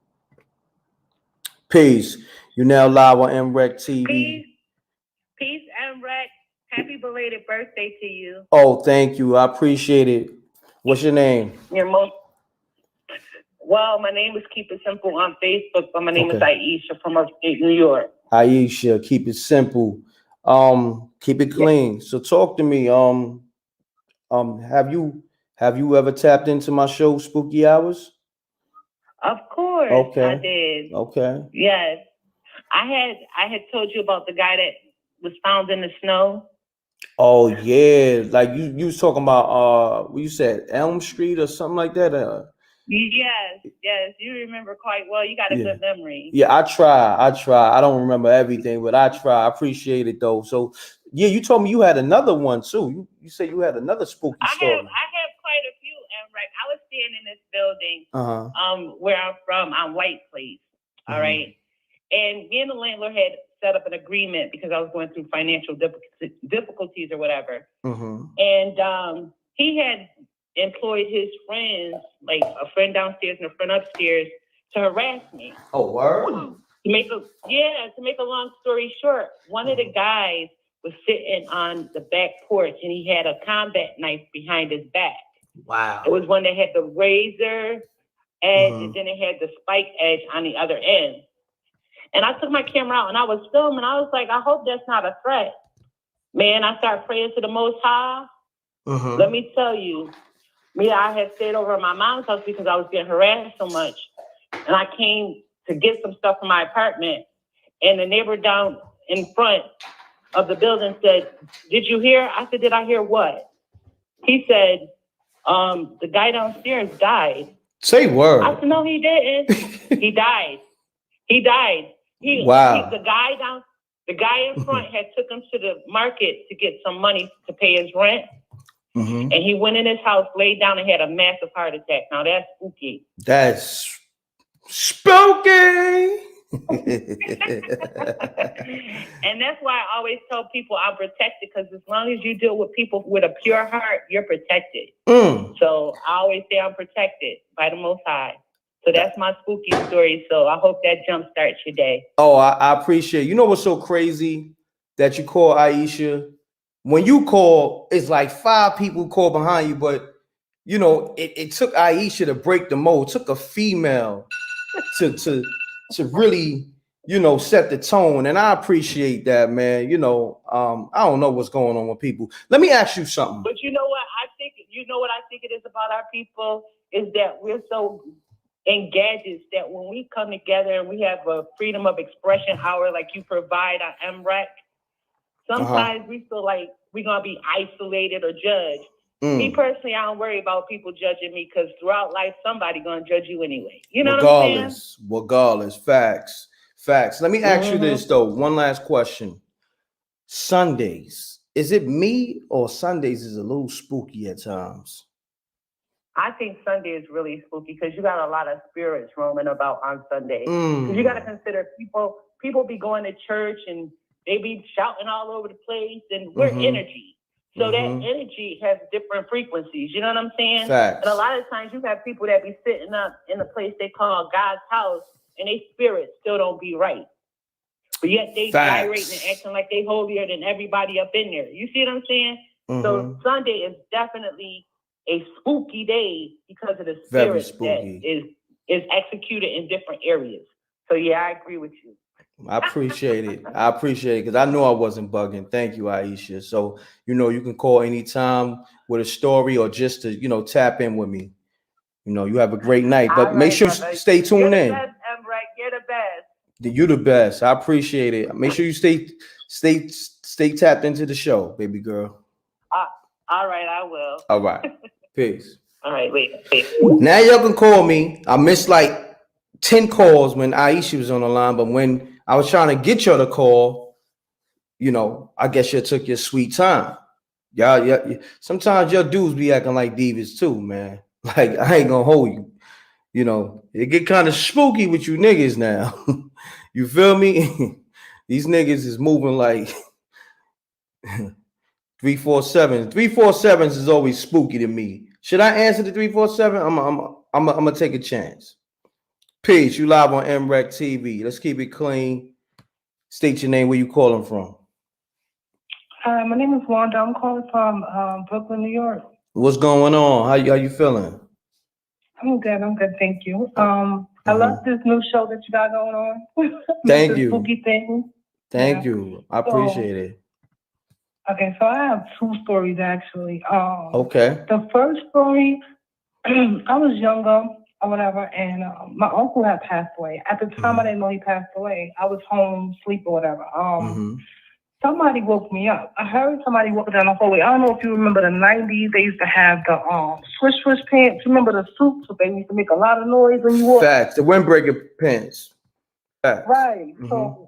Peace. You now live on MRecktv. Peace, M.Reck. Happy belated birthday to you. Oh, thank you. I appreciate it. What's your name? Well, my name is Keep It Simple on Facebook, but my name is Aisha from upstate New York. Aisha, keep it simple. Keep it clean. So talk to me. Have you ever tapped into my show, Spooky Hours? Of course, I did. Okay. Yes, I had told you about the guy that was found in the snow. Oh yeah, like you was talking about what you said, Elm Street or something like that. Yes, you remember quite well. You got a good memory. Yeah, I try. I don't remember everything, but I try. I appreciate it though. So yeah, you told me you had another one too. You said you had another spooky story. I have quite a few, M.Reck. I was staying in this building, where I'm from, on White Place. All right. And me and the landlord had set up an agreement because I was going through financial difficulties or whatever. And he had employed his friends, like a friend downstairs and a friend upstairs, to harass me. Oh, word? To make a long story short, one of the guys was sitting on the back porch and he had a combat knife behind his back. Wow. It was one that had the razor edge and then it had the spike edge on the other end. And I took my camera out and I was filming. I was like, I hope that's not a threat. Man, I started praying to the Most High. Let me tell you, I had stayed over at my mom's house because I was getting harassed so much. And I came to get some stuff from my apartment. And the neighbor down in front of the building said, "Did you hear?" I said, "Did I hear what?" He said, "The guy downstairs died." Say word. I said, "No, he didn't." He died. The guy in front had took him to the market to get some money to pay his rent. And he went in his house, laid down, and had a massive heart attack. Now that's spooky. That's spooky. And that's why I always tell people I'm protected, because as long as you deal with people with a pure heart, you're protected. So I always say I'm protected by the Most High. So that's my spooky story. So I hope that jumpstarts your day. Oh, I appreciate it. You know what's so crazy that you call Aisha? When you call, it's like 5 people call behind you, but you know, it took Aisha to break the mold. It took a female to really, you know, set the tone. And I appreciate that, man. You know, I don't know what's going on with people. Let me ask you something. But you know what? What I think it is about our people is that we're so in gadgets that when we come together and we have a freedom of expression hour like you provide on M.Reck, sometimes we feel like we're going to be isolated or judged. Me personally, I don't worry about people judging me, because throughout life, somebody going to judge you anyway. You know what I'm saying? Regardless. Facts. Let me ask you this, though. One last question. Sundays. Is it me or Sundays is a little spooky at times? I think Sunday is really spooky because you got a lot of spirits roaming about on Sunday. Because you got to consider people be going to church and they be shouting all over the place, and we're energy. So that energy has different frequencies. You know what I'm saying? Facts. And a lot of times you have people that be sitting up in the place they call God's house, and their spirits still don't be right. But yet they gyrating and acting like they holier than everybody up in there. You see what I'm saying? So Sunday is definitely a spooky day because of the spirit that is executed in different areas. So yeah, I agree with you. I appreciate it. Because I know I wasn't bugging. Thank you, Aisha. So, you know, you can call anytime with a story or just to, you know, tap in with me. You know, you have a great night. But make sure you stay tuned in. You're the best, M.Reck. You're the best. You're the best. I appreciate it. Make sure you stay tapped into the show, baby girl. All right, I will. All right. Peace. All right, wait. Now y'all can call me. I missed like 10 calls when Aisha was on the line, but when I was trying to get you to call, you know, I guess you took your sweet time. Yeah. Sometimes your dudes be acting like divas too, man. Like, I ain't gonna hold you. You know, it get kind of spooky with you niggas now. You feel me? These niggas is moving like 347. 347s is always spooky to me. Should I answer the 347? I'm gonna take a chance. Peace. You live on MRecktv. Let's keep it clean. State your name. Where you calling from? Hi, my name is Wanda. I'm calling from Brooklyn, New York. What's going on? How you feeling? I'm good, thank you. I love this new show that you got going on. Thank the you. Spooky thing. Thank you. I appreciate it. Okay, so I have two stories actually. Okay. The first story, I was younger or whatever, and my uncle had passed away. At the time, I didn't know he passed away. I was home, sleep or whatever. Somebody woke me up. I heard somebody walking down the hallway. I don't know if you remember the 90s. They used to have the swish pants. You remember the suits? So they used to make a lot of noise when you walk. Facts. The windbreaker pants. Facts. Right. So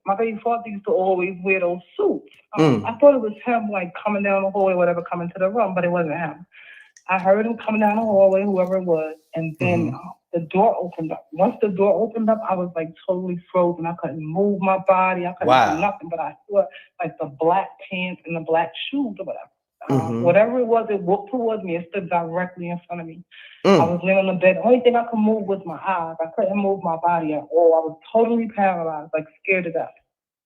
my baby father used to always wear those suits. I thought it was him, like coming down the hallway, whatever, coming to the room, but it wasn't him. I heard him coming down the hallway, whoever it was, and then the door opened up. Once the door opened up, I was like totally frozen. I couldn't move my body. I couldn't do nothing, but I saw like the black pants and the black shoes or whatever. Whatever it was, it walked towards me. It stood directly in front of me. I was laying on the bed. The only thing I could move was my eyes. I couldn't move my body at all. I was totally paralyzed, like scared to death.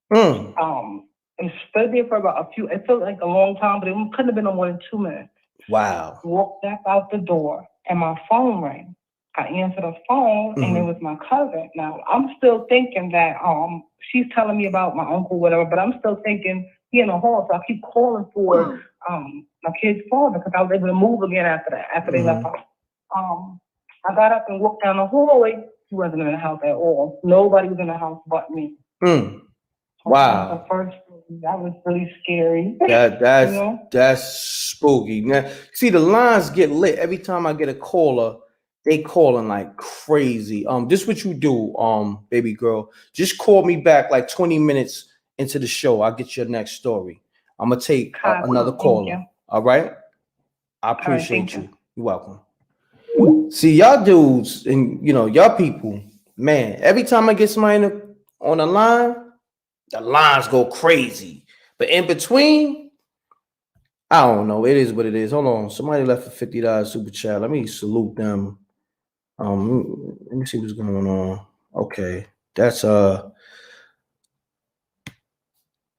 And stood there for about it felt like a long time, but it couldn't have been no more than 2 minutes. Wow. Walked back out the door and my phone rang. I answered the phone and it was my cousin. Now I'm still thinking that she's telling me about my uncle, whatever, but I'm still thinking he in the hall. So I keep calling for my kid's father because I was able to move again after that, after they left house. I got up and walked down the hallway. He wasn't in the house at all. Nobody was in the house but me. Wow. The first that was really scary. That's you know? That's spooky. Now, see, the lines get lit every time I get a caller. They calling like crazy. This what you do, baby girl. Just call me back like 20 minutes into the show. I'll get your next story. I'm gonna take another caller. All right. I appreciate you. You're welcome. See, y'all dudes and y'all people, man. Every time I get somebody on the line, the lines go crazy. But in between, I don't know. It is what it is. Hold on. Somebody left a $50 super chat. Let me salute them. Let me see what's going on. Okay. That's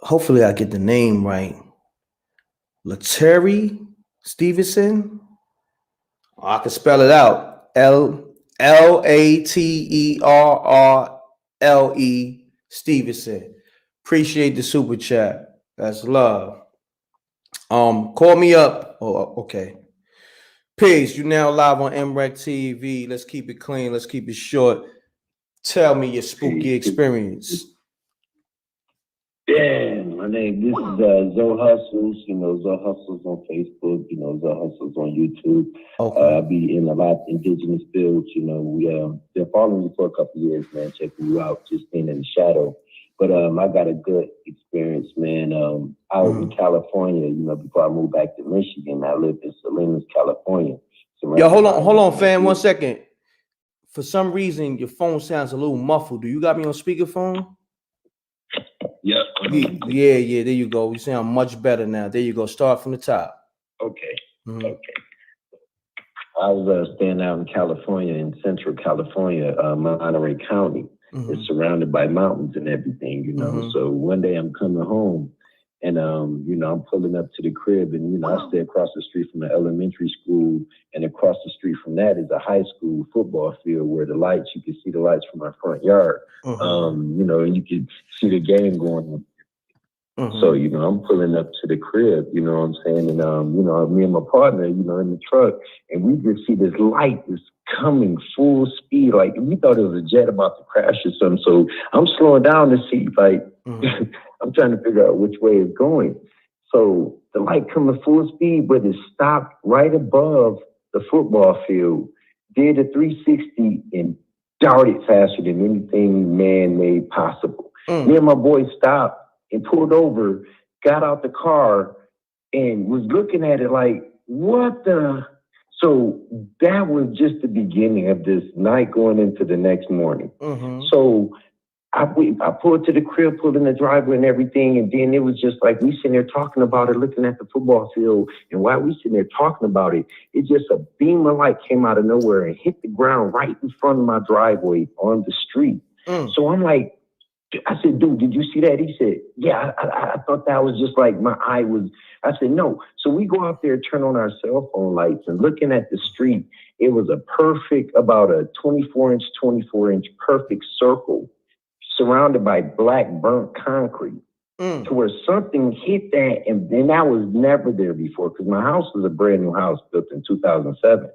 hopefully I get the name right. Lateri Stevenson. Oh, I can spell it out. Laterrle Stevenson. Appreciate the super chat. That's love. Call me up. Oh, okay. Peace. You now live on MRecktv. Let's keep it clean. Let's keep it short. Tell me your spooky experience. Yeah, my name, this is Zoe Hustles, Zoe Hustles on Facebook, Zoe Hustles on YouTube. I be in a lot of indigenous fields, we been following you for a couple of years, man, checking you out, just being in the shadow. But I got a good experience, man. Out in California, before I moved back to Michigan, I lived in Salinas, California. Yo, hold on, fam, 1 second. For some reason, your phone sounds a little muffled. Do you got me on speakerphone? Yeah. Yeah, there you go. You sound much better now. There you go. Start from the top. Okay. Okay. I was staying out in California, in Central California, Monterey County. It's surrounded by mountains and everything, So one day I'm coming home and, I'm pulling up to the crib and, I stay across the street from the elementary school, and across the street from that is a high school football field where the lights, you can see the lights from my front yard. And you can see the game going on. So, I'm pulling up to the crib, you know what I'm saying? And, me and my partner, in the truck, and we just see this light is coming full speed. Like, we thought it was a jet about to crash or something. So I'm slowing down to see, like, I'm trying to figure out which way it's going. So the light coming full speed, but it stopped right above the football field, did a 360 and darted faster than anything man-made possible. Me and my boy stopped and pulled over, got out the car and was looking at it like, what the? So that was just the beginning of this night going into the next morning. So I pulled to the crib, pulled in the driveway and everything. And then it was just like, we sitting there talking about it, looking at the football field. And while we sitting there talking about it, it just a beam of light came out of nowhere and hit the ground right in front of my driveway on the street. So I'm like, I said, dude, did you see that? He said, yeah, I thought that was just like my eye was. I said, no. So we go out there, turn on our cell phone lights and looking at the street. It was a perfect, about a 24-inch perfect circle surrounded by black burnt concrete to where something hit that. And then I was never there before because my house was a brand new house built in 2007.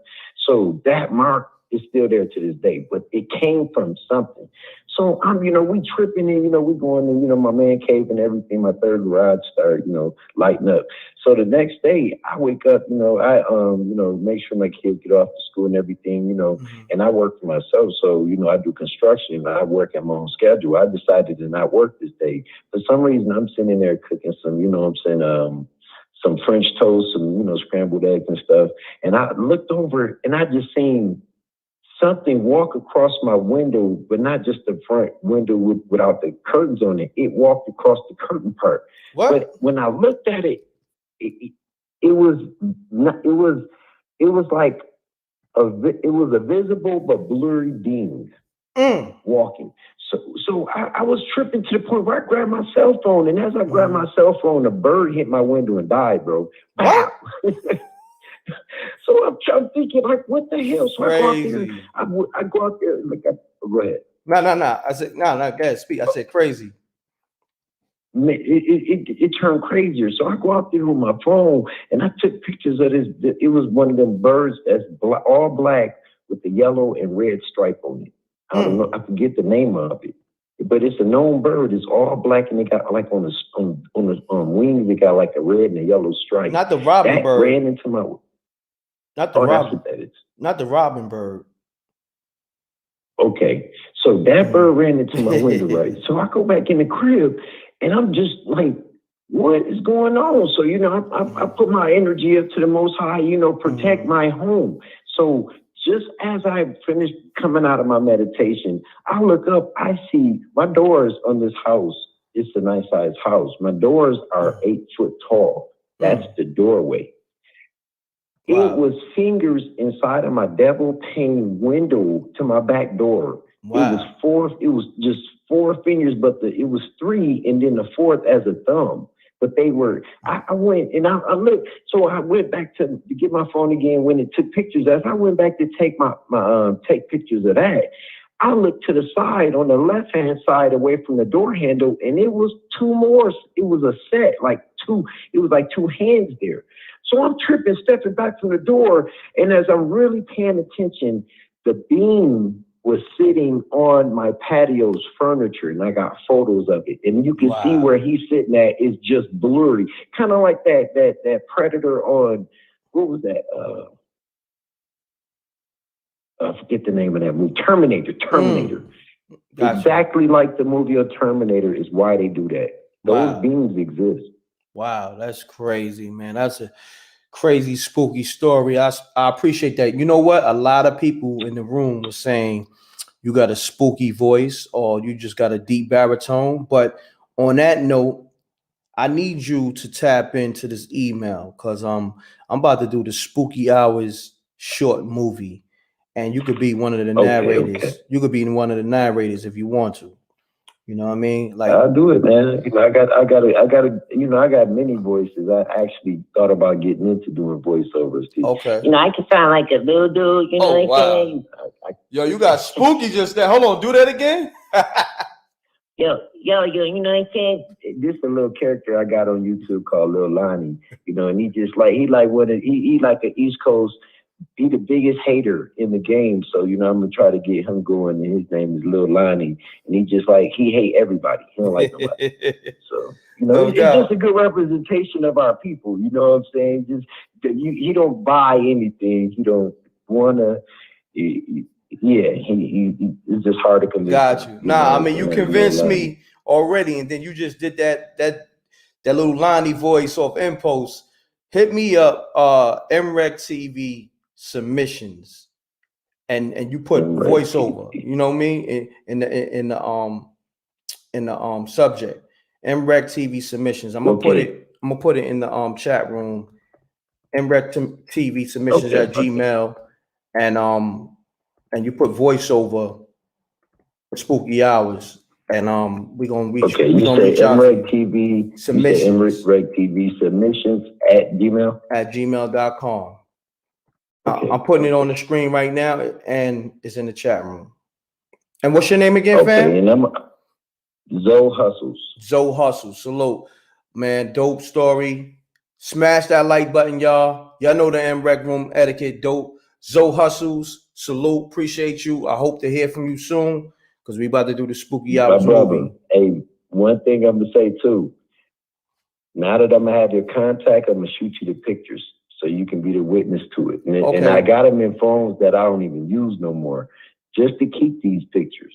So that mark is still there to this day, but it came from something. So I'm, we tripping in, we going in, my man cave and everything. My third garage started, lighting up. So the next day I wake up, I, make sure my kids get off to school and everything, and I work for myself. So, I do construction and I work at my own schedule. I decided to not work this day. For some reason, I'm sitting there cooking some, some French toast, some, scrambled eggs and stuff. And I looked over and I just seen something walk across my window, but not just the front window without the curtains on it. It walked across the curtain part. What? But when I looked at it, it was like it was a visible but blurry being walking. So I was tripping to the point where I grabbed my cell phone, and as I grabbed my cell phone, a bird hit my window and died, bro. What? So I'm thinking, like, what the hell? So Crazy. I go out there, like, go ahead. No. I said, no, go ahead, speak. I said crazy. Man, it turned crazier. So I go out there with my phone and I took pictures of this. It was one of them birds that's all black with the yellow and red stripe on it. I don't know, I forget the name of it. But it's a known bird. It's all black and they got like on the wings, they got like a red and a yellow stripe. Not the robin that bird. Ran into my. Not the robin. robin. That's what that is. Not the robin bird. Okay, so that bird ran into my window, right? So I go back in the crib and I'm just like, what is going on? So, I put my energy up to the Most High, protect my home. So just as I finished coming out of my meditation, I look up, I see my doors on this house. It's a nice sized house. My doors are 8 foot tall. That's the doorway. Wow. It was fingers inside of my double pane window to my back door. Wow. It was just 4 fingers, but it was 3 and then the 4th as a thumb. But they were, I went and I looked. So I went back to get my phone again when it took pictures. As I went back to take take pictures of that, I looked to the side on the left-hand side away from the door handle, and it was 2 more. It was a set, like 2. It was like 2 hands there. So I'm tripping, stepping back from the door, and as I'm really paying attention, the beam was sitting on my patio's furniture, and I got photos of it. And you can see where he's sitting at is just blurry, kind of like that predator on, what was that? I forget the name of that movie. Terminator. Gotcha. Exactly like the movie of Terminator is why they do that. Those beams exist. Wow, that's crazy, man. That's a crazy, spooky story. I appreciate that. You know what? A lot of people in the room were saying you got a spooky voice or you just got a deep baritone. But on that note, I need you to tap into this email because I'm about to do the Spooky Hours short movie. And you could be one of the narrators. Okay. You could be one of the narrators if you want to. You know what I mean? Like, I'll do it, man. I got many voices. I actually thought about getting into doing voiceovers too. Okay. I can sound like a little dude. Yo, you got spooky just there. Hold on, do that again. Yo, you know what I'm saying? This is a little character I got on YouTube called Lil Lonnie. And he just like he like an East Coast. He the biggest hater in the game, so I'm gonna try to get him going. And his name is Lil Lonnie, and he hate everybody. He don't like nobody. So it's just a good representation of our people. You know what I'm saying? Just he don't buy anything. He don't wanna. It's just hard to convince. Got you. Nah, I mean you convinced me already, and then you just did that that little Lonnie voice off Impulse, hit me up, MRecktv submissions, and you put voiceover. You know what I mean? In the subject, MRecktv submissions. I'm gonna put it in the chat room. MRecktv submissions at Gmail, and you put voiceover for Spooky Hours, and we're gonna reach. Okay, you say MRecktv submissions. MRecktv submissions at Gmail. At gmail.com. I'm putting it on the screen right now, and it's in the chat room. And what's your name again, fam? And I'm Zoe Hustles. Zoe Hustles. Salute, man. Dope story. Smash that like button, y'all. Y'all know the M.Reck room etiquette. Dope. Zoe Hustles. Salute. Appreciate you. I hope to hear from you soon, because we about to do the Spooky Hours movie. Hey, one thing I'm gonna say too. Now that I'm gonna have your contact, I'm gonna shoot you the pictures so you can be the witness to it. And I got them in phones that I don't even use no more, just to keep these pictures.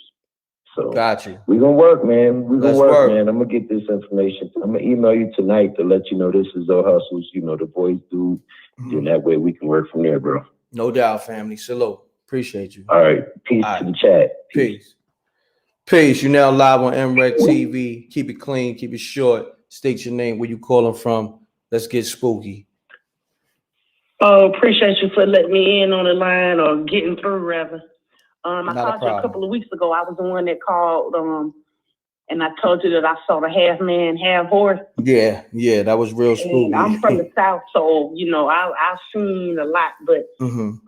So got you. We're gonna work, man. We're gonna work, man. I'm gonna get this information. I'm gonna email you tonight to let you know this is Zoe Hustles, you know, the voice dude. And that way we can work from there, bro. No doubt, family. Salute. Appreciate you. All right. Peace to the chat. Peace. Peace. You now live on MRecktv. Keep it clean, keep it short. State your name, where you calling from. Let's get spooky. Oh, appreciate you for letting me in on the line, or getting through, rather. I called you a couple of weeks ago. I was the one that called, and I told you that I saw the half man, half horse. Yeah, that was real spooky. And I'm from the South, so, you know, I've seen a lot, but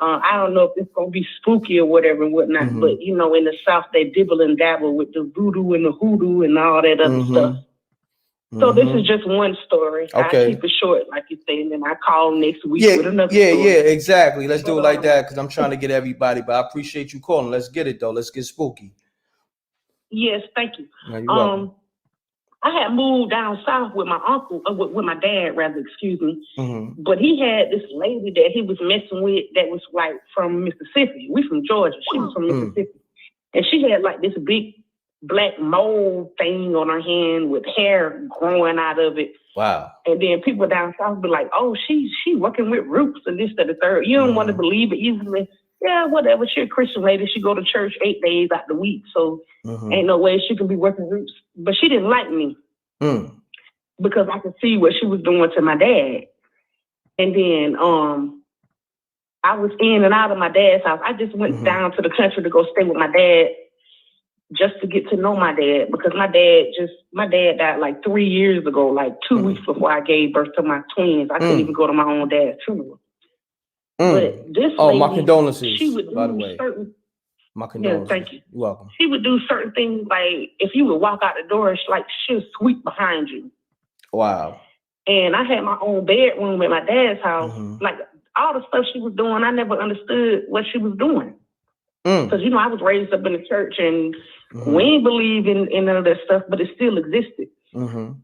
I don't know if it's going to be spooky or whatever and whatnot, but, you know, in the South, they dibble and dabble with the voodoo and the hoodoo and all that other stuff. So this is just one story. Okay. I keep it short, like you say, and then I call next week with another story. Yeah, exactly. Let's do it like that, because I'm trying to get everybody, but I appreciate you calling. Let's get it, though. Let's get spooky. Yes, thank you. No, you're welcome. I had moved down south with my uncle, with my dad, rather, excuse me. But he had this lady that he was messing with that was like from Mississippi. We from Georgia. She was from Mississippi. And she had like this big black mole thing on her hand with hair growing out of it. Wow. And then people down south be like, oh, she working with roots and this, that, the third. You don't want to believe it easily. Yeah, whatever. She a Christian lady. She go to church 8 days out the week. So ain't no way she can be working roots. But she didn't like me because I could see what she was doing to my dad. And then I was in and out of my dad's house. I just went down to the country to go stay with my dad, just to get to know my dad, because my dad died like 3 years ago, like 2 weeks before I gave birth to my twins. I couldn't even go to my own dad's funeral. But this lady, my condolences, she would do by the way. My condolences. Yeah, thank you. You're welcome. She would do certain things, like if you would walk out the door, she'll sweep behind you. Wow. And I had my own bedroom at my dad's house. Like all the stuff she was doing, I never understood what she was doing. Because, you know, I was raised up in the church, and we ain't believe in none of that stuff, but it still existed. And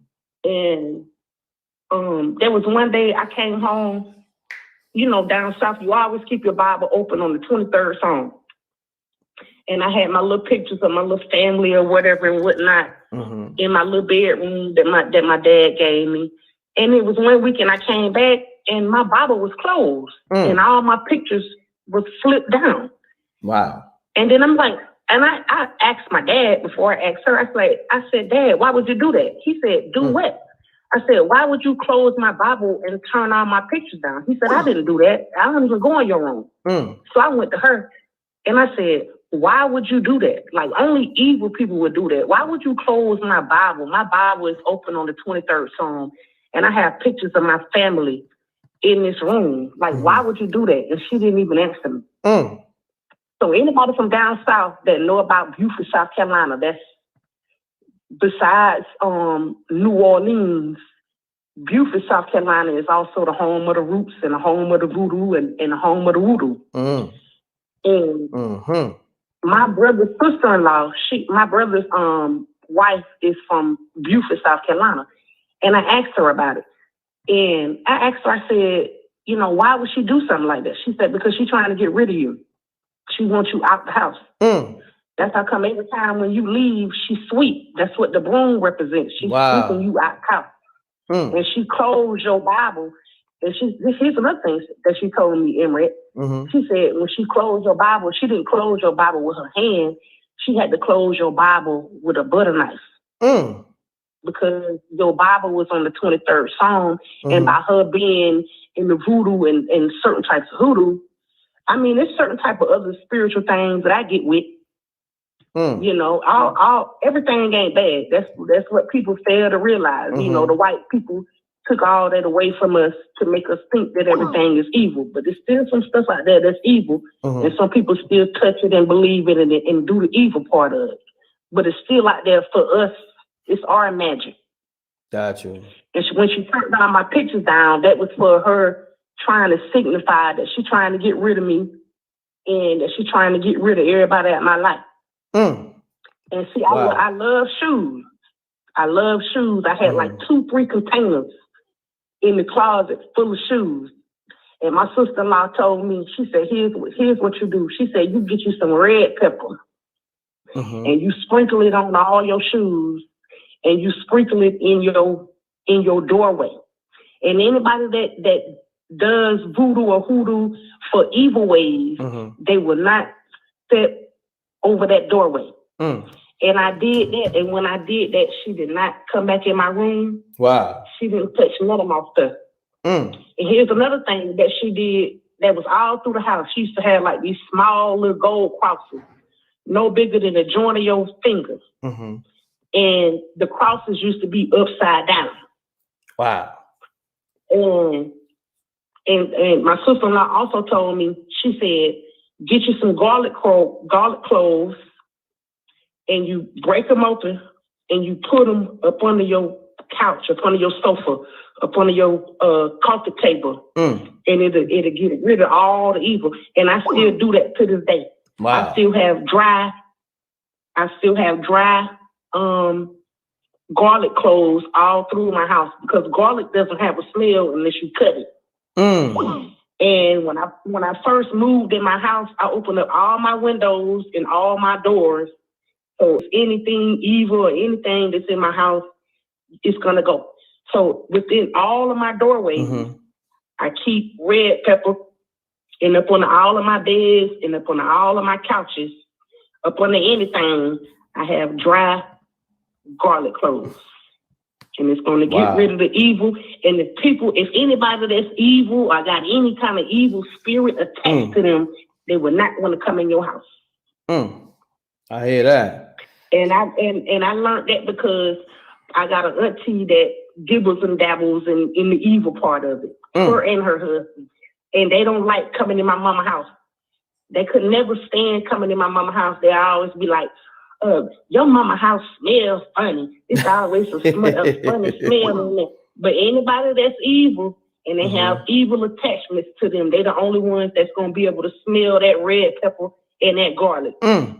there was one day I came home. You know, down south, you always keep your Bible open on the 23rd Psalm. And I had my little pictures of my little family or whatever and whatnot in my little bedroom that my dad gave me. And it was one weekend I came back and my Bible was closed and all my pictures was flipped down. Wow. And then I'm like, and I asked my dad before I asked her, I said, Dad, why would you do that? He said, do what? I said, why would you close my Bible and turn all my pictures down? He said, I didn't do that. I don't even go in your room. So I went to her and I said, why would you do that? Like, only evil people would do that. Why would you close my Bible? My Bible is open on the 23rd Psalm, and I have pictures of my family in this room. Like, why would you do that? And she didn't even answer me. So anybody from down south that know about Beaufort, South Carolina, that's besides New Orleans, Beaufort, South Carolina is also the home of the roots and the home of the voodoo and the home of the voodoo. And my brother's sister-in-law, my brother's wife is from Beaufort, South Carolina. And I asked her about it. And I asked her, I said, you know, why would she do something like that? She said, because she's trying to get rid of you. She wants you out the house. That's how come every time when you leave, she sweep. That's what the broom represents. She's sweeping you out the house. and she closed your Bible. And here's another thing that she told me, M.Reck. She said when she closed your Bible, she didn't close your Bible with her hand. She had to close your Bible with a butter knife. Because your Bible was on the 23rd Psalm, and by her being in the voodoo and certain types of hoodoo, I mean, there's certain type of other spiritual things that I get with. You know, everything ain't bad. That's what people fail to realize. You know, the white people took all that away from us to make us think that everything is evil. But there's still some stuff out there that's evil, and some people still touch it and believe it and do the evil part of it. But it's still out there for us. It's our magic. Got you. And when she took down my pictures down, that was for her trying to signify that she's trying to get rid of me and that she's trying to get rid of everybody out of my life. And see, wow. I love shoes. I love shoes. I had like 2-3 containers in the closet full of shoes. And my sister-in-law told me, she said, here's what you do. She said, you get you some red pepper and you sprinkle it on all your shoes and you sprinkle it in your doorway. And anybody that does voodoo or hoodoo for evil ways, they will not step over that doorway. And I did that. And when I did that, she did not come back in my room. Wow. She didn't touch none of my stuff. And here's another thing that she did that was all through the house. She used to have like these small little gold crosses, no bigger than the joint of your finger. And the crosses used to be upside down. Wow. And my sister-in-law also told me, she said, get you some garlic cloves and you break them open and you put them up under your couch, up under your sofa, up under your coffee table. And it'll get rid of all the evil. And I still do that to this day. Wow. I still have dry garlic cloves all through my house because garlic doesn't have a smell unless you cut it. And when I first moved in my house, I opened up all my windows and all my doors. So if anything evil or anything that's in my house, it's gonna go. So within all of my doorways, I keep red pepper, and up on all of my beds, and up on all of my couches, up on anything, I have dry garlic cloves. And it's going to get rid of the evil. And if anybody that's evil or got any kind of evil spirit attached to them, they will not want to come in your house. I hear that. And I learned that because I got an auntie that dibbles and dabbles in the evil part of it. Her and her husband. And they don't like coming in my mama's house. They could never stand coming in my mama's house. They always be like, your mama house smells funny. It's always a funny smell in there. But anybody that's evil and they have evil attachments to them, they're the only ones that's gonna be able to smell that red pepper and that garlic.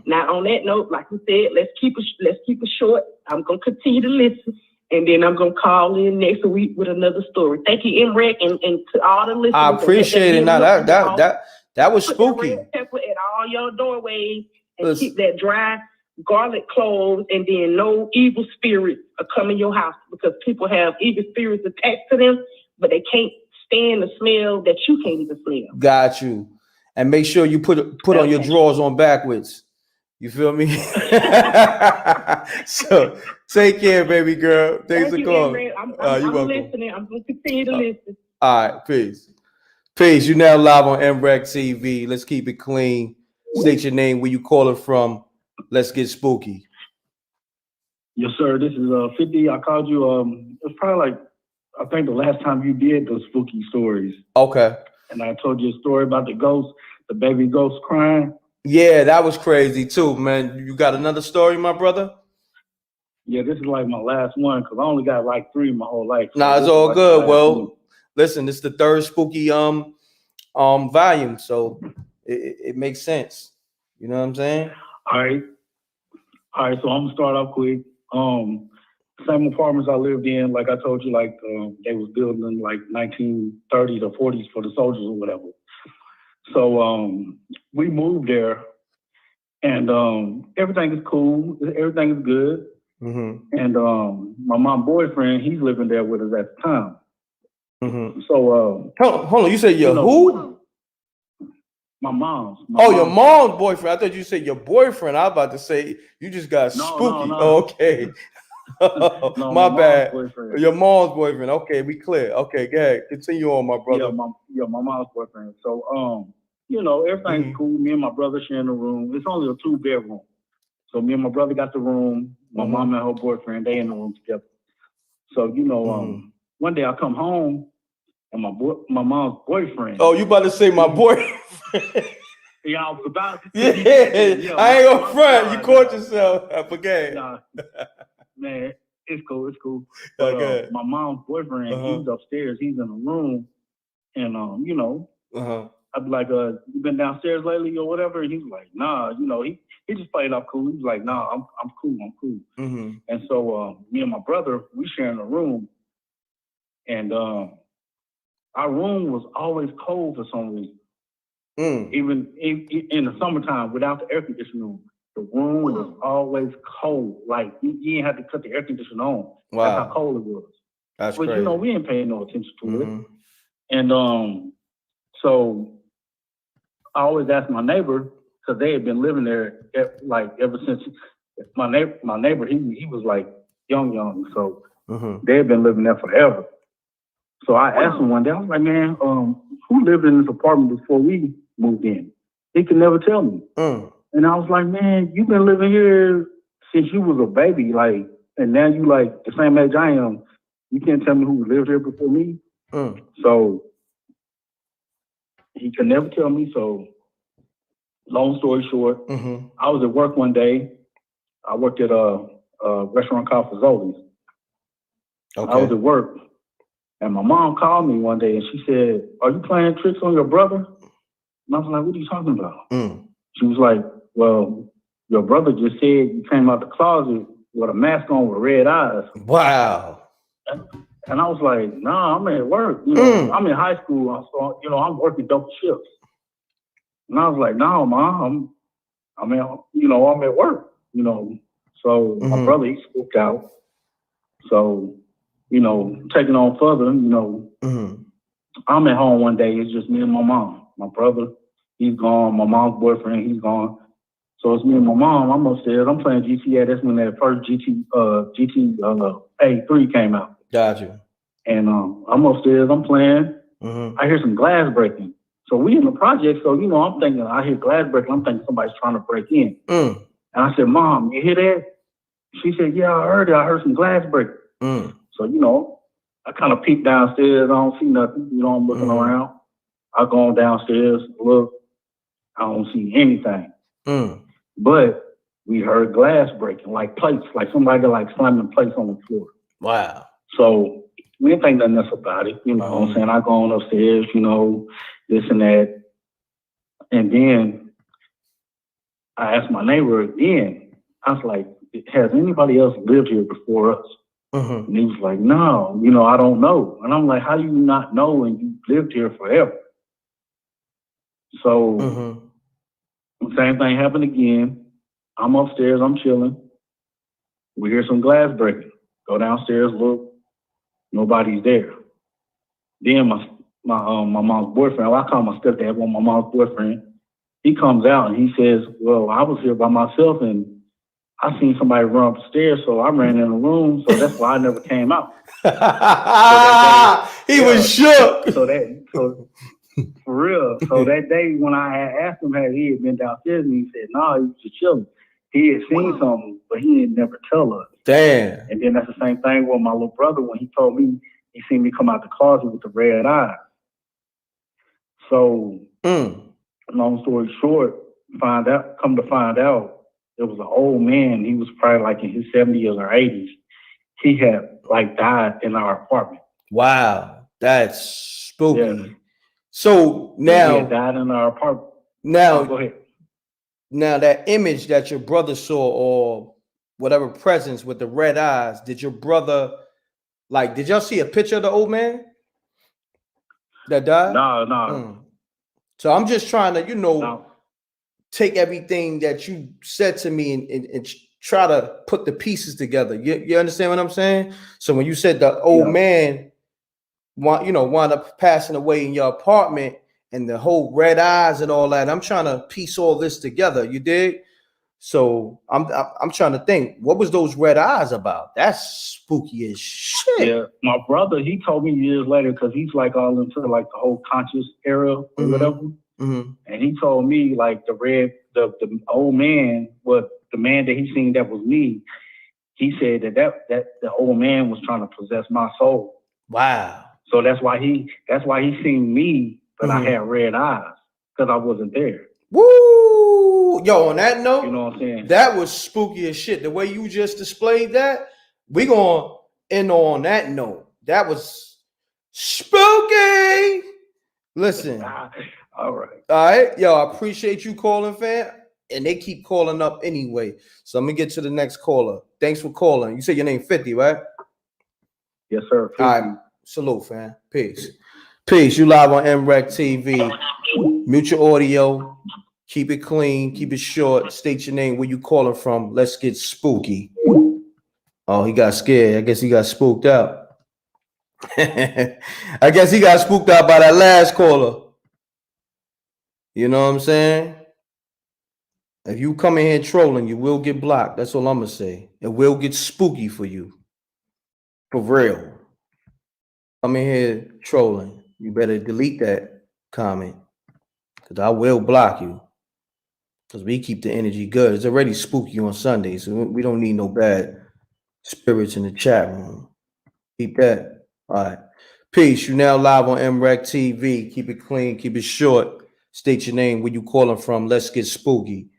Now on that note, like you said, let's keep it short. I'm gonna continue to listen, and then I'm gonna call in next week with another story. Thank you, M.Reck, and to all the listeners. I appreciate it. Now that was spooky. Red pepper at all your doorways and keep that dry garlic cloves, and then no evil spirits are coming in your house because people have evil spirits attached to them, but they can't stand the smell that you can't even smell. Got you. And make sure you put on your drawers on backwards. You feel me? So take care, baby girl. Thanks for calling. I'm listening. I'm going to continue to listen. All right, peace. Peace. You're now live on MRecktv. Let's keep it clean. State your name, where you calling from. Let's get spooky. Yes, sir. This is 50. I called you. It's probably like, I think the last time you did those spooky stories. Okay. And I told you a story about the ghost, the baby ghost crying. Yeah, that was crazy too, man. You got another story, my brother? Yeah, this is like my last one because I only got like 3 my whole life. So nah, it's all good. Well, listen, it's the 3rd spooky volume, so it makes sense. You know what I'm saying? All right. So I'm gonna start off quick. Same apartments I lived in, like I told you, like they was built in like 1930s or 40s for the soldiers or whatever. So we moved there, and everything is cool. Everything is good. And my mom's boyfriend, he's living there with us at the time. So hold on, you said your who? My mom's. Your mom's boyfriend. I thought you said your boyfriend. I was about to say you just got spooky. No. Oh, okay. No, my bad. Boyfriend. Your mom's boyfriend. Okay, we clear. Okay, go ahead. Continue on, my brother. My mom's boyfriend. So everything's cool. Me and my brother sharing the room. It's only a 2-bedroom. So me and my brother got the room. My mom and her boyfriend, they in the room together. So one day I come home and my mom's boyfriend. Oh, you about to say my boyfriend? Yeah, I was about to. Yeah, I ain't gonna front. You caught yourself. I forget. Nah, man, it's cool. But my mom's boyfriend, he's upstairs. He's in the room, and I'd be like, "You been downstairs lately or whatever?" And he's like, "Nah, he just played off cool." He's like, "Nah, I'm cool. And so me and my brother, we sharing a room, and our room was always cold for some reason. Even in the summertime, without the air conditioning, the room was always cold. Like you didn't have to cut the air conditioner on. Wow. That's how cold it was. That's but crazy. We ain't paying no attention to it. And so I always asked my neighbor, because they had been living there ever since my neighbor he was like young, so they had been living there forever. So I asked him one day, I was like, "Man, who lived in this apartment before we moved in?" He could never tell me. And I was like, "Man, you've been living here since you was a baby, and now you the same age I am. You can't tell me who lived here before me." So he could never tell me. So long story short, I was at work one day. I worked at a restaurant called Fazoli's. Okay. I was at work. And my mom called me one day and she said, "Are you playing tricks on your brother?" And I was like, "What are you talking about?" She was like, "Well, your brother just said you came out the closet with a mask on with red eyes." Wow. And I was like, "Nah, I'm at work. I'm in high school. So, I'm working double shifts." And I was like, "No, Mom, I'm at work, So my brother, he spooked out. So, taking on further, I'm at home one day. It's just me and my mom. My brother, he's gone. My mom's boyfriend, he's gone. So it's me and my mom. I'm upstairs. I'm playing GTA. That's when that first GTA 3 came out. Gotcha. And I'm upstairs. I'm playing. I hear some glass breaking. So we in the project. So I'm thinking I hear glass breaking. I'm thinking somebody's trying to break in. And I said, "Mom, you hear that?" She said, "Yeah, I heard it. I heard some glass breaking." So I kind of peek downstairs. I don't see nothing. I'm looking around. I go on downstairs, look. I don't see anything. But we heard glass breaking, like plates, like somebody slamming plates on the floor. Wow. So we didn't think nothing else about it. You know what I'm saying? I go on upstairs, this and that. And then I asked my neighbor again. I was like, "Has anybody else lived here before us?" And he was like, "No, I don't know." And I'm like, "How do you not know when you lived here forever?" So same thing happened again. I'm upstairs, I'm chilling. We hear some glass breaking. Go downstairs, look, nobody's there. Then my mom's boyfriend, I call my stepdad, my mom's boyfriend, he comes out and he says, "Well, I was here by myself and I seen somebody run up the stairs, so I ran in the room, so that's why I never came out." He was shook. So for real. So that day when I had asked him had he been downstairs, and he said, "No, he was just chilling. He had seen something, but he didn't never tell us." Damn. And then that's the same thing with my little brother when he told me he seen me come out the closet with the red eyes. So long story short, come to find out, it was an old man. He was probably in his 70s or 80s. He had died in our apartment. Wow, that's spooky. Yeah. So now he had died in our apartment. Now, go ahead. Now that image that your brother saw, or whatever presence with the red eyes, did your brother did y'all see a picture of the old man that died? No. So I'm just trying to, take everything that you said to me and try to put the pieces together. You understand what I'm saying? So when you said the old man wound up passing away in your apartment and the whole red eyes and all that, I'm trying to piece all this together. You dig? So I'm trying to think, what was those red eyes about? That's spooky as shit. Yeah, my brother, he told me years later, because he's like all into like the whole conscious era or whatever. And he told me like the old man, the man that he seen that was me, he said that the old man was trying to possess my soul. Wow. So that's why he seen me, but I had red eyes because I wasn't there. Woo! Yo, on that note, you know what I'm saying? That was spooky as shit. The way you just displayed that, we gonna end on that note. That was spooky. Listen. All right. All right. Yo, I appreciate you calling, fam. And they keep calling up anyway. So I'm gonna get to the next caller. Thanks for calling. You said your name 50, right? Yes, sir. 50. All right. Salute, fam. Peace. Peace. You live on MRecktv. Mute your audio. Keep it clean. Keep it short. State your name, where you calling from. Let's get spooky. Oh, he got scared. I guess he got spooked out. I guess he got spooked out by that last caller. You know what I'm saying? If you come in here trolling, you will get blocked. That's all I'm going to say. It will get spooky for you. For real. Come in here trolling. You better delete that comment. Because I will block you. Because we keep the energy good. It's already spooky on Sunday, so we don't need no bad spirits in the chat room. Keep that. All right. Peace. You now live on MRecktv. Keep it clean. Keep it short. State your name, where you calling from. Let's get spooky.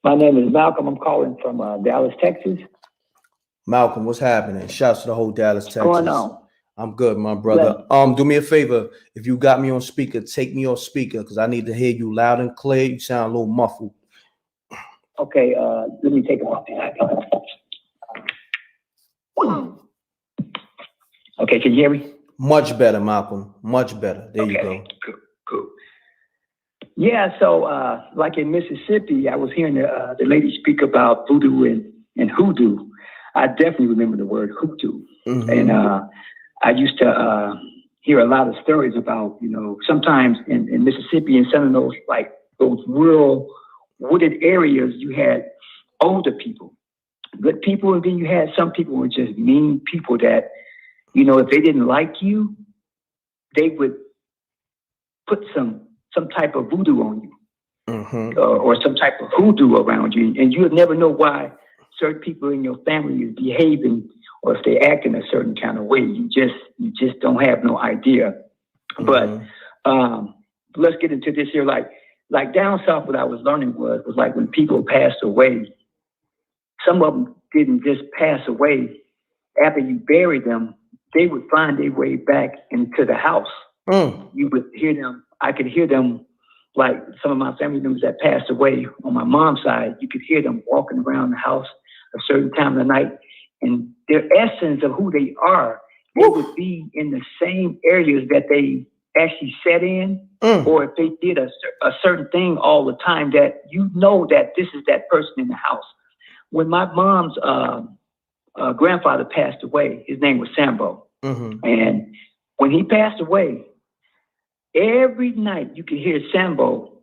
My name is Malcolm. I'm calling from Dallas, Texas. Malcolm, what's happening? Shouts to the whole Dallas, Texas. What's going on? I'm good, my brother. Do me a favor. If you got me on speaker, take me off speaker because I need to hear you loud and clear. You sound a little muffled. Okay, let me take it off. Okay, can you hear me? Much better, Malcolm. Much better. There you go. Cool. Yeah, so like in Mississippi, I was hearing the lady speak about voodoo and hoodoo. I definitely remember the word hoodoo. And I used to hear a lot of stories about, sometimes in Mississippi and some of those, like those rural wooded areas, you had older people, good people, and then you had some people who were just mean people that, if they didn't like you, they would put some type of voodoo on you or some type of hoodoo around you. And you would never know why certain people in your family is behaving or if they act in a certain kind of way. You just don't have no idea. But let's get into this here. Like down south, what I was learning was like when people passed away, some of them didn't just pass away. After you buried them, they would find their way back into the house. You would hear them. I could hear them, like some of my family members that passed away on my mom's side. You could hear them walking around the house a certain time of the night, and their essence of who they are, they would be in the same areas that they actually sat in, or if they did a certain thing all the time, that that this is that person in the house. When my mom's grandfather passed away, his name was Sambo, and when he passed away, every night you could hear Sambo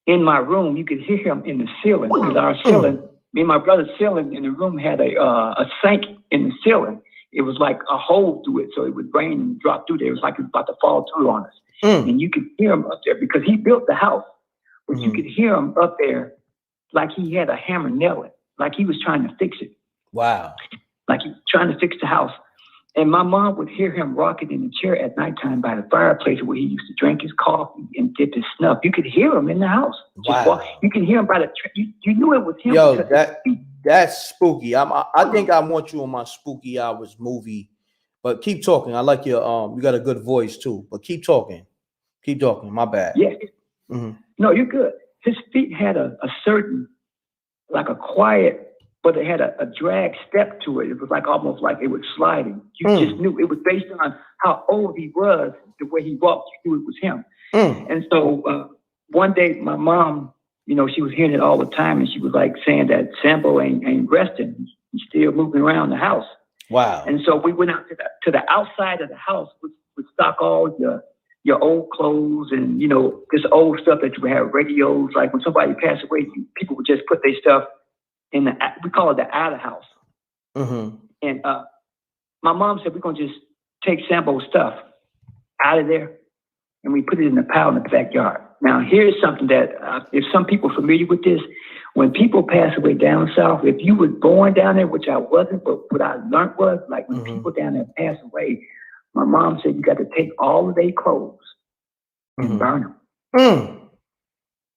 in my room. You could hear him in the ceiling, because our ceiling, me and my brother's ceiling in the room had a sink in the ceiling. It was like a hole through it, so it would rain and drop through there. It was like it was about to fall through on us. And you could hear him up there because he built the house, but you could hear him up there like he had a hammer nail it, like he was trying to fix it. Wow. Like he was trying to fix the house. And my mom would hear him rocking in the chair at nighttime by the fireplace where he used to drink his coffee and dip his snuff. You could hear him in the house. You can hear him by the you knew it was him. Yo, that's spooky. I think I want you on my Spooky Hours movie. But keep talking. I like your you got a good voice too. But keep talking. Keep talking. My bad. Yeah. No, you're good. His feet had a certain, like a quiet, but it had a drag step to it. It was like almost like it was sliding. You just knew it was based on how old he was. The way he walked, you knew it was him. And so one day, my mom you know, she was hearing it all the time, and she was like saying that Sambo ain't resting. He's still moving around the house. Wow. And so we went out to the outside of the house with stock all your old clothes and, you know, this old stuff that you would have, radios. Like when somebody passed away, people would just put their stuff in we call it the out of house. Mm-hmm. And my mom said, we're going to just take Sambo's stuff out of there and we put it in a pile in the backyard. Now, here's something that, if some people are familiar with this, when people pass away down south, if you were born down there, which I wasn't, but what I learned was, like when people down there pass away, my mom said you got to take all of their clothes and burn them.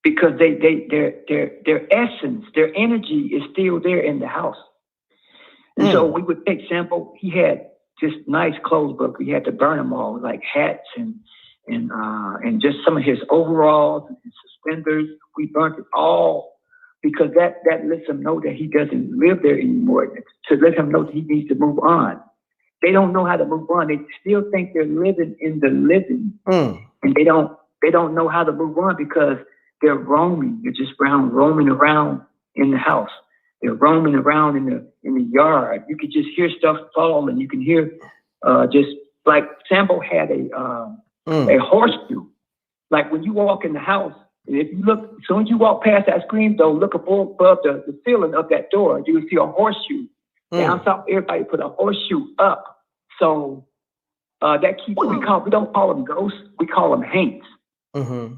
Because their essence, their energy is still there in the house. And so we would take Sambo. He had just nice clothes, but we had to burn them all, like hats and just some of his overalls and his suspenders. We burnt it all because that lets him know that he doesn't live there anymore, to let him know that he needs to move on. They don't know how to move on. They still think they're living in the living, and they don't know how to move on because they're roaming. They're just roaming around in the house. They're roaming around in the yard. You could just hear stuff fall, and you can hear just like Sambo had a horseshoe. Like when you walk in the house, and if you look, as soon as you walk past that screen door, look above the ceiling of that door, you will see a horseshoe. Down south, everybody put a horseshoe up. So that keeps, we don't call them ghosts, we call them haints. And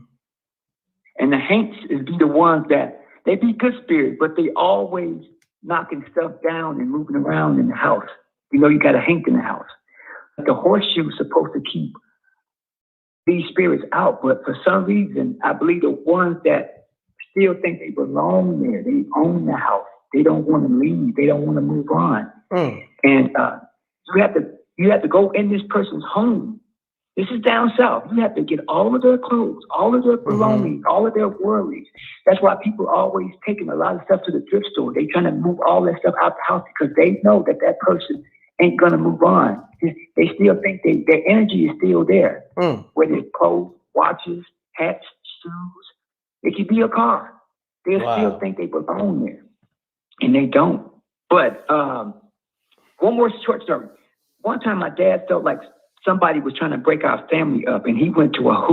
the haints be the ones that, they be good spirits, but they always knocking stuff down and moving around in the house. You know, you got a haint in the house. The horseshoe is supposed to keep these spirits out, but for some reason, I believe the ones that still think they belong there, they own the house. They don't want to leave. They don't want to move on. And you have to go in this person's home. This is down south. You have to get all of their clothes, all of their belongings, all of their worries. That's why people are always taking a lot of stuff to the thrift store. They trying to move all that stuff out the house because they know that person ain't gonna move on. They still think their energy is still there. Whether it's clothes, watches, hats, shoes, it could be a car. They still think they belong there. And they don't. But one more short story. One time my dad felt like somebody was trying to break our family up, and he went to a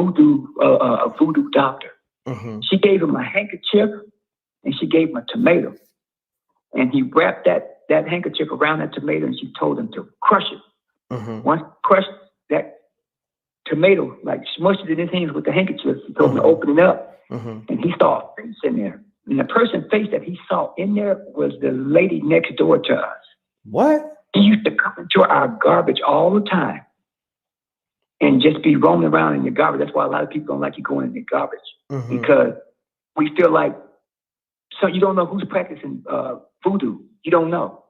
voodoo doctor. She gave him a handkerchief, and she gave him a tomato. And he wrapped that handkerchief around that tomato, and she told him to crush it. Once he crushed that tomato, like smushed it in his hands with the handkerchief, she told him to open it up, and he saw a face in there. And the person's face that he saw in there was the lady next door to us. What? He used to come into our garbage all the time and just be roaming around in the garbage. That's why a lot of people don't like you going in the garbage because we feel like, so you don't know who's practicing voodoo. You don't know.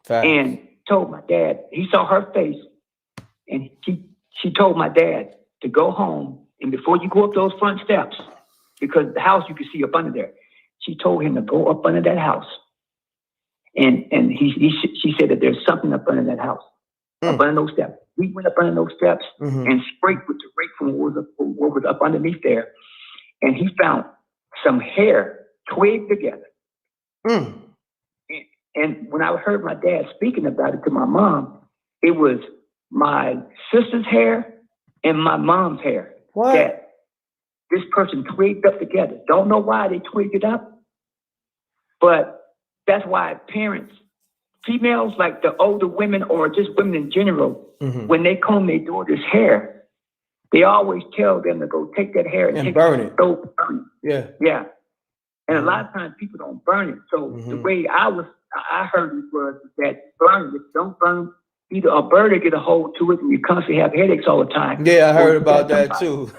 Facts. And told my dad, he saw her face, and she told my dad to go home, and before you go up those front steps, because the house you can see up under there, she told him to go up under that house. And she said that there's something up under that house, up under those steps. We went up under those steps and scraped with the rake from what was up underneath there. And he found some hair twigged together. And when I heard my dad speaking about it to my mom, it was my sister's hair and my mom's hair. That this person twigged up together. Don't know why they twigged it up, but that's why parents, females, like the older women or just women in general, when they comb their daughter's hair, they always tell them to go take that hair and burn it. Go burn it. Yeah. Yeah. And a lot of times people don't burn it. So the way I heard it was that burn it, don't burn, either a bird will get a hold to it and you constantly have headaches all the time. Yeah, I heard about that too.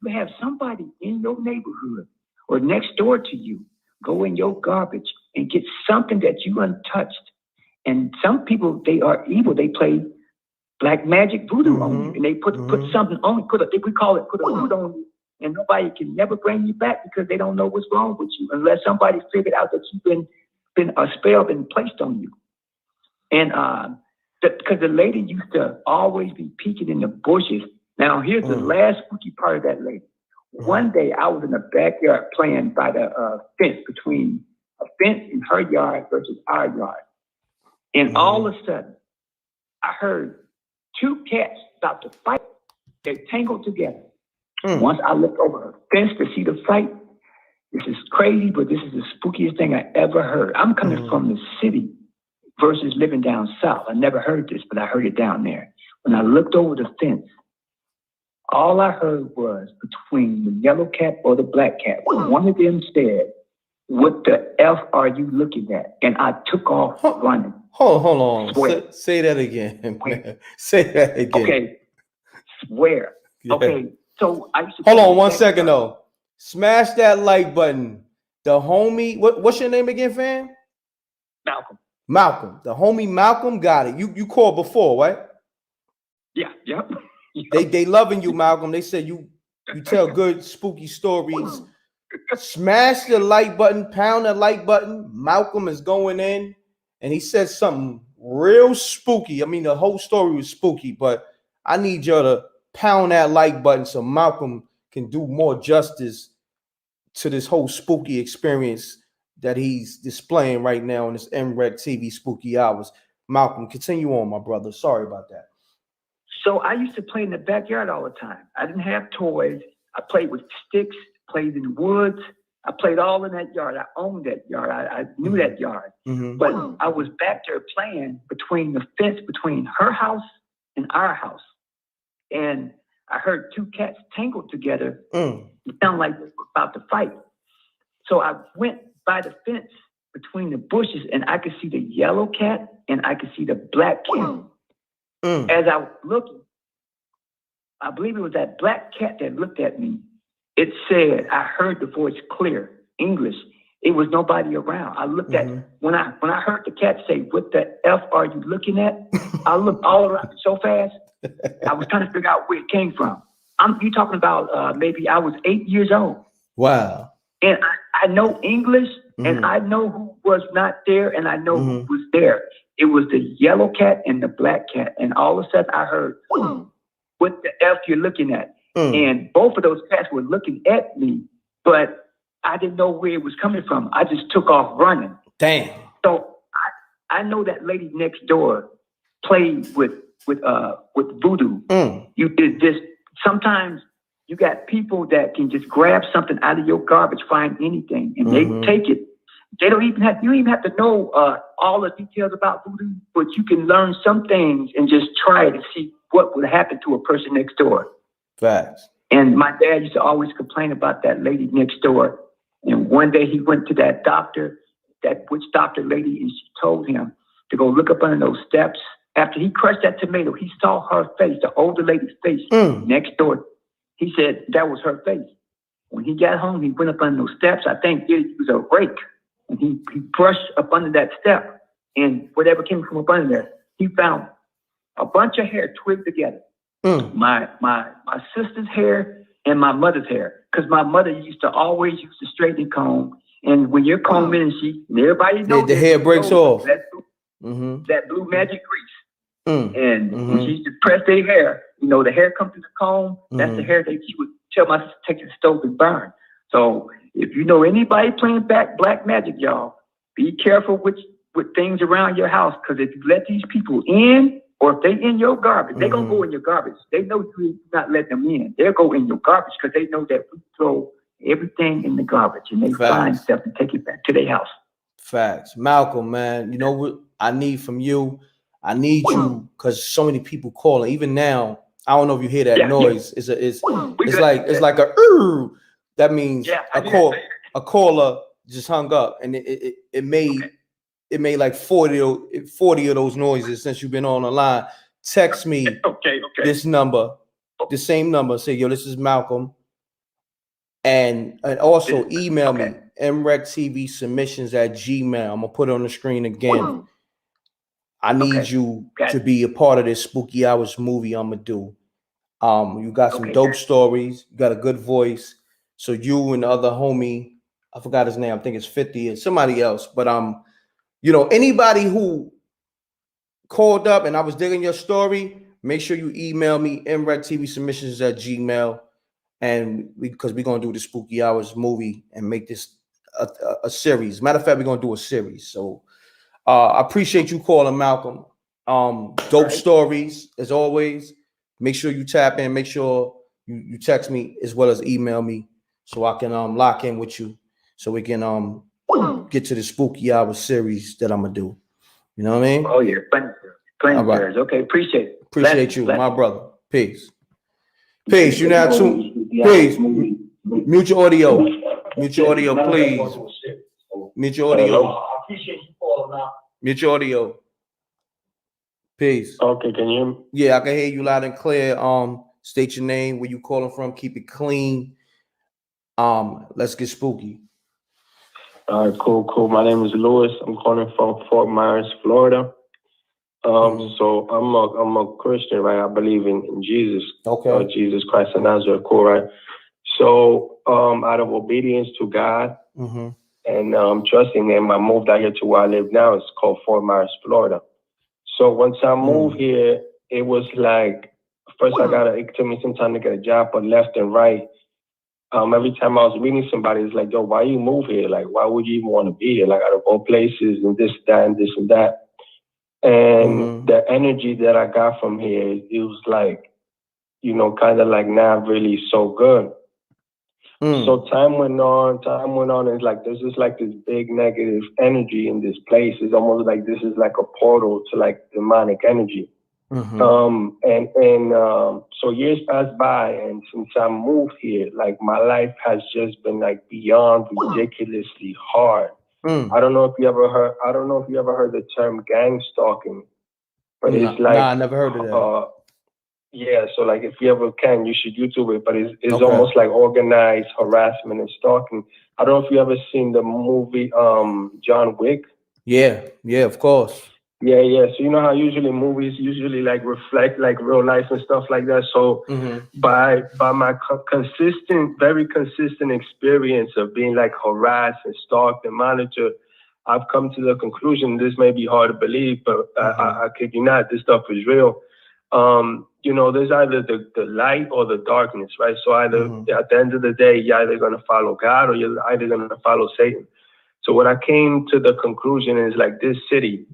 We have somebody in your neighborhood or next door to you go in your garbage and get something that you untouched. And some people, they are evil. They play black magic voodoo on you, and they put something on you. We call it put a hood on you, and nobody can never bring you back because they don't know what's wrong with you unless somebody figured out that you've been a spell been placed on you. And because the lady used to always be peeking in the bushes. Now here's the last spooky part of that lady. One day I was in the backyard playing by the fence between a fence in her yard versus our yard. And all of a sudden, I heard two cats about to fight. They tangled together. Once I looked over her fence to see the fight, this is crazy, but this is the spookiest thing I ever heard. I'm coming from the city versus living down south. I never heard this, but I heard it down there. When I looked over the fence, all I heard was between the yellow cat or the black cat. One of them said, "What the F are you looking at?" And I took off running. Hold on. Say that again, man. Say that again. Okay. Swear. Yeah. Okay. So I used to hold on 1 second though. Smash that like button. The homie, what's your name again, fam? Malcolm. Malcolm. The homie Malcolm got it. You called before, right? Yeah. Yep. They loving you, Malcolm. They said you tell good spooky stories. Smash the like button, pound the like button. Malcolm is going in, and he said something real spooky. I mean, the whole story was spooky, but I need y'all to pound that like button so Malcolm can do more justice to this whole spooky experience that he's displaying right now in this MRecktv Spooky Hours. Malcolm, continue on, my brother. Sorry about that. So I used to play in the backyard all the time. I didn't have toys. I played with sticks, played in the woods. I played all in that yard. I owned that yard. I knew that yard. But I was back there playing between the fence between her house and our house. And I heard two cats tangled together. It sounded like they were about to fight. So I went by the fence between the bushes and I could see the yellow cat and I could see the black cat. As I was looking, I believe it was that black cat that looked at me. It said, I heard the voice clear, English. It was nobody around. I looked at, when I heard the cat say, "What the F are you looking at?" I looked all around so fast, I was trying to figure out where it came from. You talking about maybe I was 8 years old. Wow. And I know English, and I know who was not there, and I know who was there. It was the yellow cat and the black cat. And all of a sudden I heard, "What the F you're looking at?" And both of those cats were looking at me, but I didn't know where it was coming from. I just took off running. Damn. So I know that lady next door played with voodoo. You did this. Sometimes you got people that can just grab something out of your garbage, find anything, and they take it. They don't even have, you don't even have to know all the details about voodoo, but you can learn some things and just try to see what would happen to a person next door. Facts. And my dad used to always complain about that lady next door. And one day he went to that doctor, that witch doctor lady, and she told him to go look up under those steps. After he crushed that tomato, he saw her face, the older lady's face next door. He said that was her face. When he got home, he went up under those steps. I think he used a rake. And he brushed up under that step, and whatever came from up under there, he found a bunch of hair twigged together. My sister's hair and my mother's hair, because my mother used to always use the straightening comb, and when you're combing, and everybody knows the hair breaks off. That blue magic grease. And when she used to press their hair, the hair comes through the comb. That's the hair that she would tell my sister to take to the stove and burn. So if you know anybody playing black magic, y'all, be careful with things around your house, because if you let these people in, or if they in your garbage, they're going to go in your garbage. They know you're not letting them in. They'll go in your garbage because they know that we throw everything in the garbage and they find stuff and take it back to their house. Facts. Malcolm, man, you know what I need from you? I need you, because so many people calling. Even now, I don't know if you hear that noise. It's like a that means a caller just hung up, and it made like 40 of those noises since you've been on the line. Text me this number, the same number. Say, yo, this is Malcolm. And also email me, MRecktv submissions @gmail. I'm going to put it on the screen again. I need you to be a part of this Spooky Hours movie I'm going to do. You got some dope stories. You got a good voice. So you and the other homie, I forgot his name. I think it's 50 and somebody else. But anybody who called up and I was digging your story, make sure you email me, MRecktv submissions @gmail. and because we're gonna do the Spooky Hours movie and make this a series. Matter of fact, we're gonna do a series. So I appreciate you calling, Malcolm. Dope stories as always. Make sure you tap in. Make sure you text me as well as email me so I can lock in with you so we can get to the Spooky Hour series that I'm gonna do. You know what I mean? Oh yeah, plenty right. Okay, appreciate it. Appreciate you, my brother. Peace. Peace. You now too. Please mute your audio. Mute your audio, please. Mute your audio. I appreciate you calling out. Mute your audio. Peace. Okay, can you hear me? Yeah, I can hear you loud and clear. State your name, where you calling from, keep it clean. Let's get spooky. All right, cool. My name is Lewis. I'm calling from Fort Myers, Florida. So I'm a Christian, right? I believe in Jesus. Okay. Jesus Christ of Nazareth, cool, right? So out of obedience to God and trusting Him, I moved out here to where I live now. It's called Fort Myers, Florida. So once I moved here, it was like first it took me some time to get a job, but left and right. Every time I was meeting somebody, it's like, yo, why you move here? Like, why would you even want to be here? Like, out of all places and this, that, and this and that. And the energy that I got from here, it was like, you know, kind of like not really so good. So time went on. It's like, there's just like this big negative energy in this place. It's almost like this is like a portal to like demonic energy. So years passed by, and since I moved here, like my life has just been like beyond ridiculously hard. I don't know if you ever heard the term gang stalking, but it's like I never heard of that. Yeah, so like if you ever can, you should YouTube it, but it's almost like organized harassment and stalking. I don't know if you ever seen the movie John Wick. Yeah, of course. Yeah. So you know how usually movies like reflect like real life and stuff like that. So by my very consistent experience of being like harassed and stalked and monitored, I've come to the conclusion, this may be hard to believe, but I kid you not, this stuff is real. You know, there's either the light or the darkness, right? So either at the end of the day, you're either going to follow God or you're either going to follow Satan. So what I came to the conclusion is like this city,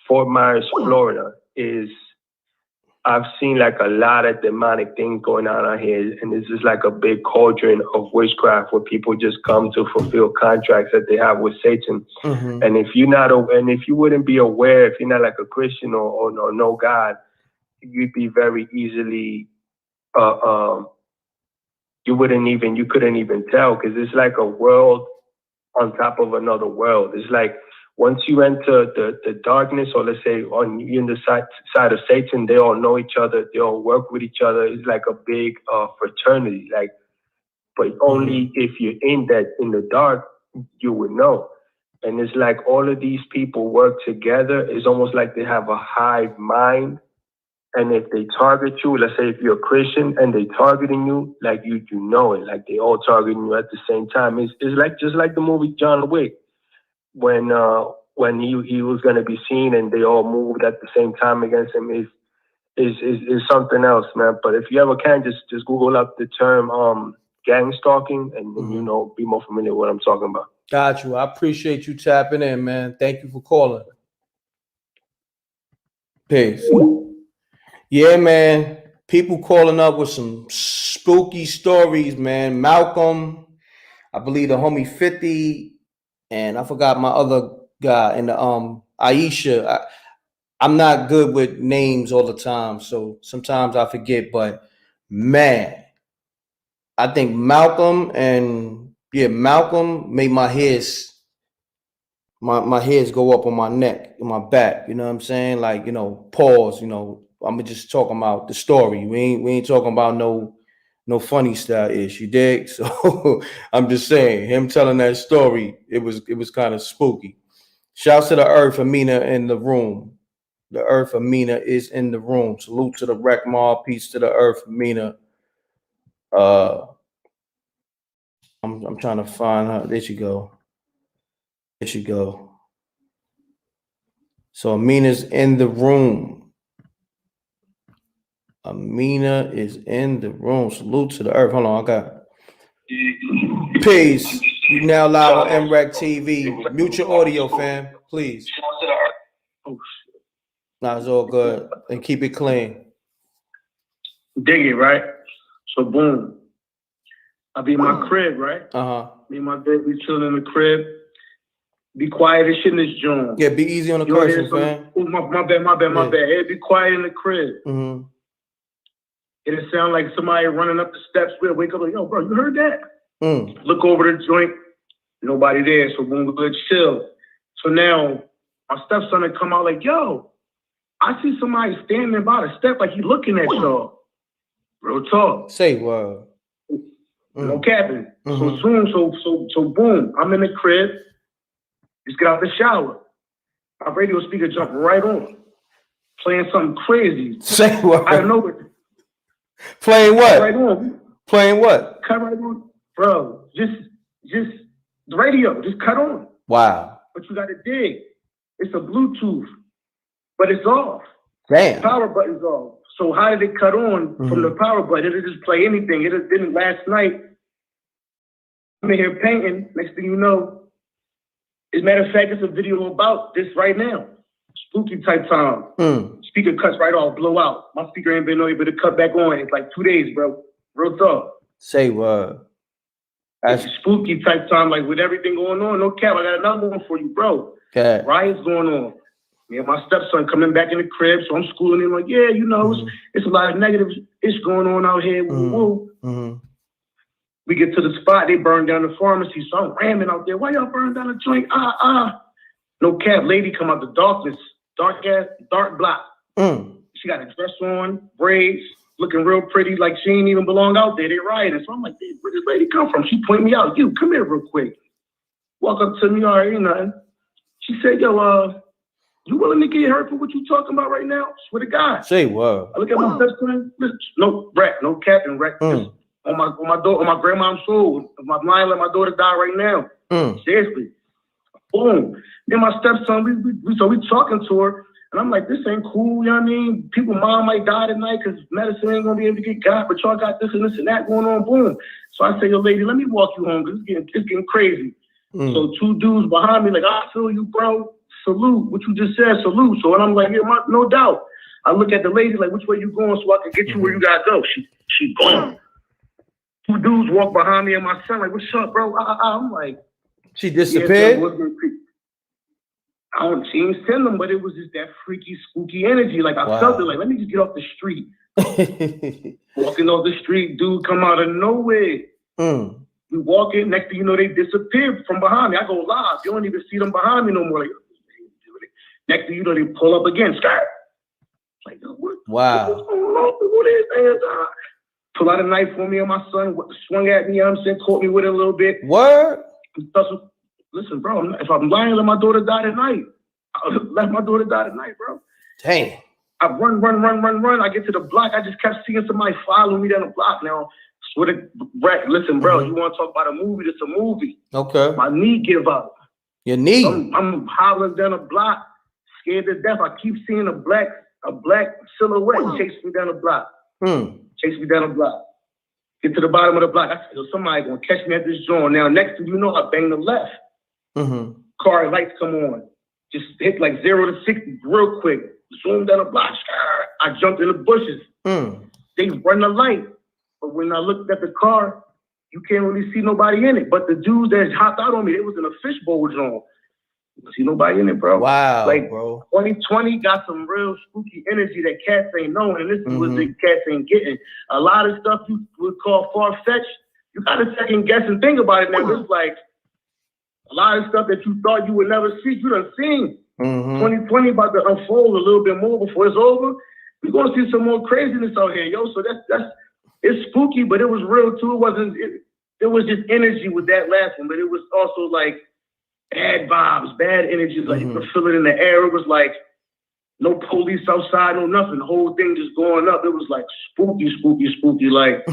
Fort Myers, Florida, I've seen like a lot of demonic things going on out here. And this is like a big cauldron of witchcraft where people just come to fulfill contracts that they have with Satan. And if you're not aware, and if you wouldn't be aware, if you're not like a Christian or know God, you'd be very easily, you couldn't even tell, because it's like a world on top of another world. It's like once you enter the darkness, or let's say on you in the side of Satan, they all know each other, they all work with each other. It's like a big fraternity. Like, but only if you're in the dark, you would know. And it's like all of these people work together. It's almost like they have a hive mind. And if they target you, let's say if you're a Christian and they targeting you, like you know it, like they all targeting you at the same time. It's like just like the movie John Wick, when he was going to be seen and they all moved at the same time against him. Is something else, man. But if you ever can, just Google up the term gang stalking, and you know, be more familiar with what I'm talking about. Got you. I appreciate you tapping in, man. Thank you for calling. Peace. Yeah, man. People calling up with some spooky stories, man. Malcolm, I believe the homie 50, and I forgot my other guy, and the Aisha. I'm not good with names all the time, so sometimes I forget, but man, I think Malcolm made my hairs go up on my neck, in my back. You know what I'm saying? Like, you know, pause, you know, I'm just talking about the story. We ain't talking about no funny style ish, you dig? So I'm just saying, him telling that story, it was kind of spooky. Shouts to the Earth, Amina in the room. The Earth, Amina is in the room. Salute to the Wreck Mall. Peace to the Earth, Amina. I'm trying to find her. There she go. So Amina's in the room. Amina is in the room. Salute to the Earth. Hold on, Peace. You now live on MRecktv. Mute your audio, fam, please. Nah, it's all good. And keep it clean. Dig it, right? So boom. I be in my crib, right? Me and my baby chilling in the crib. Be quiet as shit in this joint. Yeah, be easy on the cursing, fam. Oh, my bad. Hey, be quiet in the crib. It sound like somebody running up the steps. We'll wake up like, yo, bro, you heard that? Look over the joint. Nobody there. So boom, good chill. So now my stepson had come out like, yo, I see somebody standing by the step like he looking at y'all. Real talk. Say what? No capping. So boom, I'm in the crib. Just get out the shower. My radio speaker jumped right on. Playing something crazy. Say what? I don't know what. Playing what? Right on. Playing what? Cut right on. Bro, just the radio. Just cut on. Wow. But you gotta dig. It's a Bluetooth. But it's off. Damn. The power button's off. So how did it cut on from the power button? It didn't just play anything. It didn't last night. I'm in here painting. Next thing you know, as a matter of fact, it's a video about this right now. Spooky type time. Speaker cuts right off, blow out. My speaker ain't been able to cut back on. It's like 2 days, bro. Real talk. Say what? That's spooky type time, like with everything going on. No cap, I got another one for you, bro. Okay. Riots going on. Yeah, my stepson coming back in the crib, so I'm schooling him like, yeah, you know, it's a lot of negative ish going on out here. Woo. We get to the spot, they burn down the pharmacy, so I'm ramming out there. Why y'all burn down the joint? No cap, lady come out the darkness, dark block. She got a dress on, braids, looking real pretty, like she ain't even belong out there. They rioting. So I'm like, hey, where this lady come from? She point me out. You, come here real quick. Walk up to me, all right, ain't nothing. She said, yo, you willing to get hurt for what you talking about right now? Swear to God. Say what? I look at my stepson. No, Reck, no cap and Reck. On my grandma's soul. If my mind let my daughter die right now. Seriously. Boom. Then my stepson, we talking to her, and I'm like, this ain't cool, you know what I mean? People mom might die tonight because medicine ain't gonna be able to get got, but y'all got this and that going on, boom. So I say, yo, lady, let me walk you home, because it's getting crazy. So 2 dudes behind me, like, I feel you, bro. Salute. What you just said, salute. So and I'm like, yeah, no doubt. I look at the lady like, which way you going so I can get you where you gotta go? She gone. 2 dudes walk behind me and my son like, what's up, bro? I'm like, she disappeared? She didn't send them, but it was just that freaky, spooky energy. Like I felt it, like, let me just get off the street. Walking off the street, dude come out of nowhere. We walk in, next thing you know, they disappear from behind me. I go live. You don't even see them behind me no more. Like, next thing you know, they pull up again. Start. Like, what? Wow. What's going on? What is that? Pull out a knife for me and my son. Swung at me, you know what I'm saying? Caught me with it a little bit. Word? Listen, bro, if I'm lying, let my daughter die tonight. Let my daughter die tonight, bro. Dang. I run. I get to the block. I just kept seeing somebody following me down the block. Now, listen, bro, you want to talk about a movie? It's a movie. Okay. My knee give up. Your knee? I'm hollering down the block, scared to death. I keep seeing a black silhouette chase me down the block. Chase me down the block. Get to the bottom of the block. I said, somebody gonna catch me at this joint. Now, next thing you know, I bang the left. Car lights come on. Just hit like 0 to 60 real quick. Zoom down the block. I jumped in the bushes. They run the light. But when I looked at the car, you can't really see nobody in it. But the dudes that hopped out on me, they was in a fishbowl zone. You see nobody in it, bro. Wow, like, bro. 2020 got some real spooky energy that cats ain't knowing, and this is what the cats ain't getting. A lot of stuff you would call far-fetched, you got to second guess and think about it now. It's like a lot of stuff that you thought you would never see, you done seen. 2020 about to unfold a little bit more before it's over. We're going to see some more craziness out here, yo. So it's spooky, but it was real too. It was just energy with that last one, but it was also like bad vibes, bad energies. Like you could feel it in the air. It was like no police outside, no nothing. The whole thing just going up. It was like spooky. Like,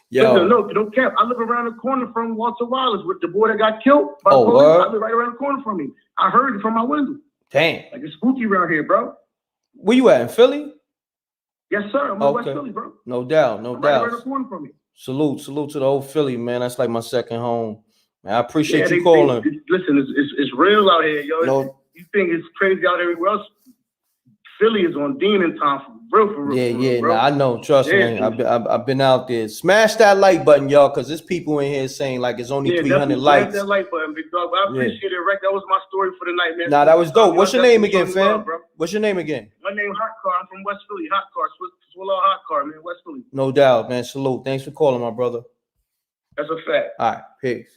yo, no cap. I live around the corner from Walter Wallace with the boy that got killed by police. I live right around the corner from me. I heard it from my window. Damn. Like it's spooky around here, bro. Where you at, in Philly? Yes, sir. I'm in West Philly, bro. No doubt. Right around the corner from me. Salute to the old Philly, man. That's like my second home. Man, I appreciate you calling. Listen, it's real out here, yo. No. You think it's crazy out everywhere else? Philly is on demon time for real. Yeah, bro. nah, I know. Trust me, I've been out there. Smash that like button, y'all, because there's people in here saying like it's only 300 likes. Smash that like button, big dog. I appreciate it, Reck. That was my story for the night, man. Nah, that was dope. What's your name again, fam? What's your name again? My name Hot Car. I'm from West Philly. Hot Car. Swallow Hot Car, man. West Philly. No doubt, man. Salute. Thanks for calling, my brother. That's a fact. All right, peace.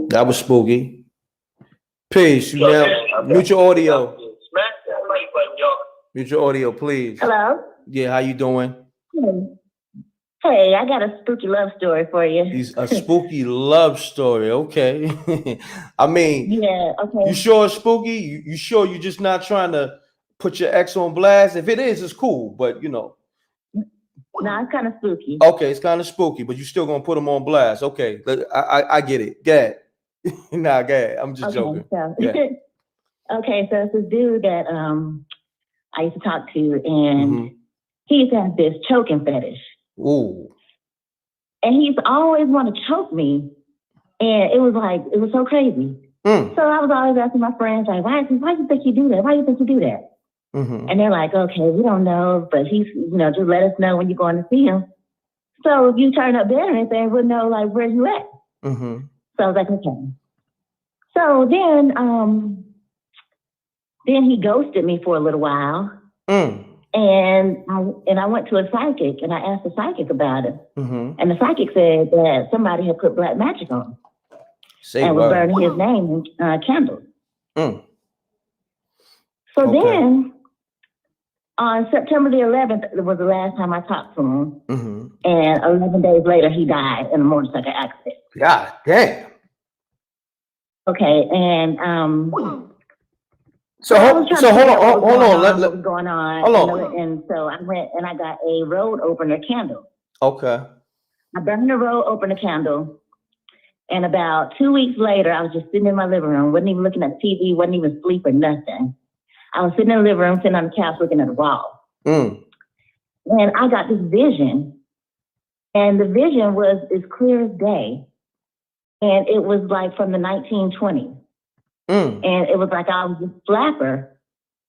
That was spooky. Peace. You now mute your audio. Smash that like button, y'all. Mute your audio, please. Hello? Yeah, how you doing? Hey, I got a spooky love story for you. A spooky love story. Okay. I mean, yeah, okay. You sure it's spooky? You sure you're just not trying to put your ex on blast? If it is, it's cool, but you know. No, it's kind of spooky. Okay, it's kind of spooky, but you still gonna put them on blast. Okay, I get it. Go ahead. Nah, go ahead. I'm just joking. So, Yeah. okay, so it's this dude that I used to talk to, and he used to have this choking fetish. Ooh. And he used to always want to choke me, and it was so crazy. So I was always asking my friends, like, why do you think you do that? Why do you think you do that? And they're like, okay, we don't know, but he's, just let us know when you're going to see him. So if you turn up there or anything, we'll know, like, where you at. So I was like, okay. So then he ghosted me for a little while. And I went to a psychic, and I asked the psychic about it. And the psychic said that somebody had put black magic on him. And was burning his name in candles. So then, on September the 11th, was the last time I talked to him. And 11 days later, he died in a motorcycle accident. God damn. Okay, and So hold on. What was going on? Hold on. And so I went and I got a road opener candle. Okay. I burned the road opener candle. And about 2 weeks later, I was just sitting in my living room, wasn't even looking at TV, wasn't even asleep or nothing. I was sitting in the living room, sitting on the couch, looking at the wall. And I got this vision. And the vision was as clear as day. And it was like from the 1920s. And it was like I was this flapper.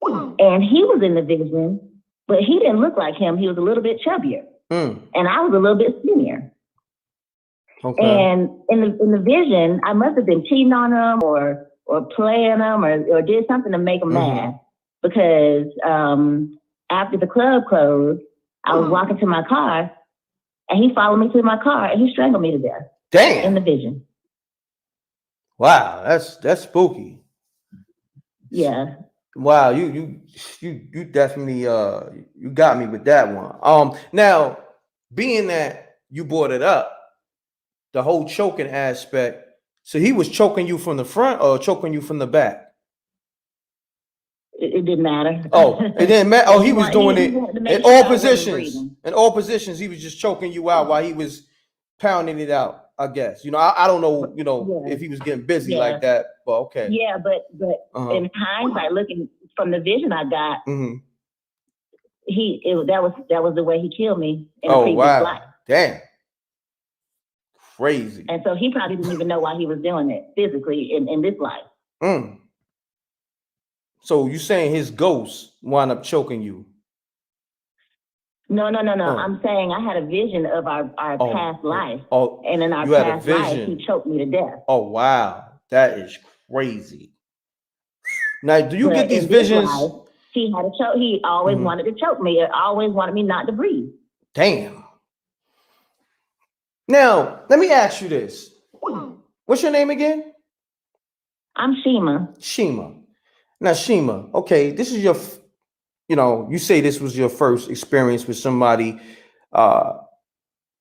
And he was in the vision, but he didn't look like him. He was a little bit chubbier. And I was a little bit skinnier. Okay. And in the vision, I must have been cheating on him or playing him or did something to make him mad. Because after the club closed, I was walking to my car, and he followed me to my car, and he strangled me to death. Damn. In the vision. Wow, that's spooky. Yeah. Wow, you definitely you got me with that one. Now, being that you brought it up, the whole choking aspect. So he was choking you from the front or choking you from the back? It didn't matter. Oh, it didn't matter. Oh, he was doing it in all positions. In all positions, he was just choking you out while he was pounding it out, I guess. I don't know, if he was getting busy like that, but okay. Yeah, but in hindsight, looking from the vision I got, that was the way he killed me in a previous life. Damn. Crazy. And so he probably didn't even know why he was doing it physically in this life. So you saying his ghost wound up choking you? No. I'm saying I had a vision of our past life. And in our past life, he choked me to death. Oh, wow. That is crazy. Now, do you get these visions? Life, he had a choke. He always wanted to choke me. Always wanted me not to breathe. Damn. Now, let me ask you this. What's your name again? I'm Shima. Shima. Now, Shima, okay, this is your, you say this was your first experience with somebody,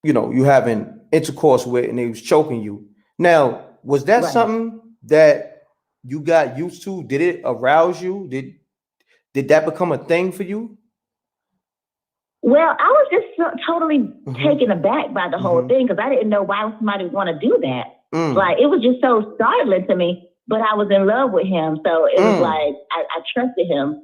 you having intercourse with and they was choking you. Now, was that something that you got used to? Did it arouse you? Did that become a thing for you? Well, I was just totally taken aback by the whole thing because I didn't know why somebody would want to do that. Like, it was just so startling to me. But I was in love with him, so it was like I trusted him.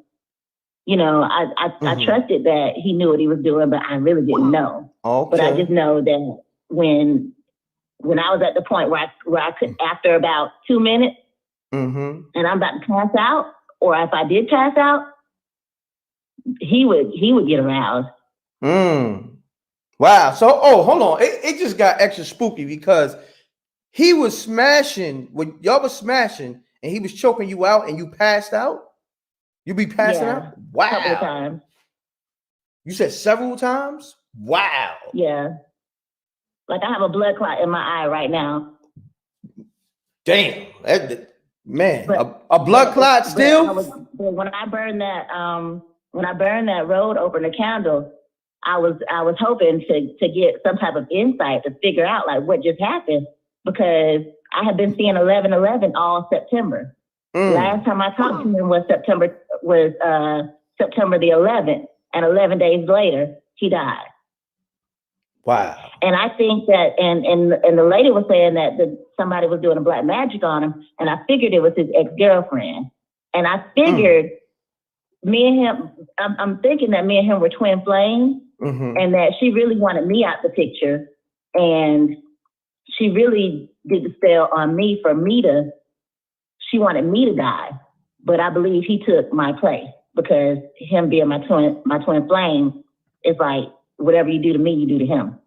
I trusted that he knew what he was doing, but I really didn't know. Okay. But I just know that when I was at the point where I could, after about 2 minutes, and I'm about to pass out, or if I did pass out, he would get aroused. Wow. So, hold on. It just got extra spooky because he was smashing when y'all was smashing, and he was choking you out, and you passed out. You be passing out. Wow. A couple of times. You said several times. Wow. Yeah. Like I have a blood clot in my eye right now. Damn. Man, a blood clot still? When I burned that road over the candle, I was hoping to get some type of insight to figure out like what just happened, because I have been seeing 11/11 all September. Last time I talked to him was September the 11th, and 11 days later he died. Wow. And I think that, and the lady was saying that somebody was doing a black magic on him, and I figured it was his ex-girlfriend. And I figured me and him, I'm thinking that me and him were twin flames, and that she really wanted me out the picture, and she really did the spell on me she wanted me to die. But I believe he took my place, because him being my twin flame, it's like, whatever you do to me, you do to him.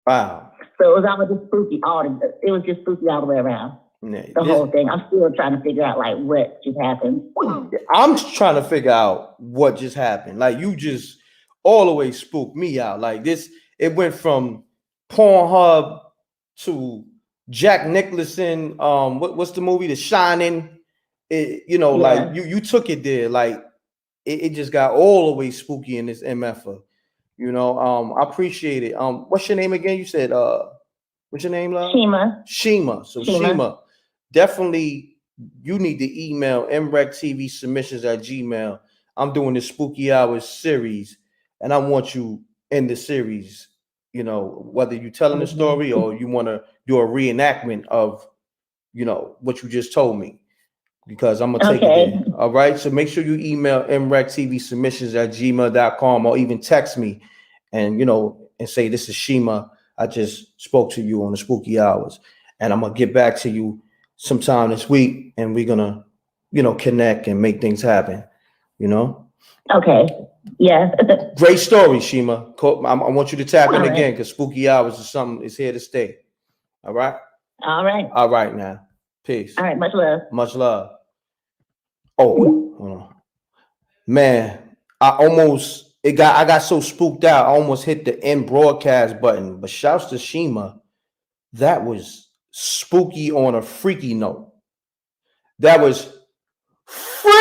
Wow. So it was always just spooky. It was just spooky all the way around. The whole thing. I'm still trying to figure out like what just happened. I'm trying to figure out what just happened. Like you just all the way spooked me out. Like this, it went from Pornhub to Jack Nicholson. What's the movie? The Shining. Like you took it there. Like it just got all the way spooky in this MF. I appreciate it. What's your name again? You said what's your name, love? Shima. So Shima, definitely you need to email MRecktv submissions@gmail. I'm doing this Spooky Hours series, and I want you in the series. Whether you're telling the story or you want to do a reenactment of, what you just told me, because I'm gonna take it there. All right. So make sure you email MRecktv submissions@gmail.com, or even text me and say, this is Shima. I just spoke to you on the Spooky Hours, and I'm gonna get back to you sometime this week, and we're gonna, connect and make things happen. Okay. Yeah. Great story, Shima. I want you to tap in again, because Spooky Hours is something is here to stay. All right. All right. All right now. Peace. All right. Much love. Much love. Oh, hold on. Man, I got so spooked out, I almost hit the end broadcast button. But shouts to Shima. That was spooky on a freaky note. That was freaky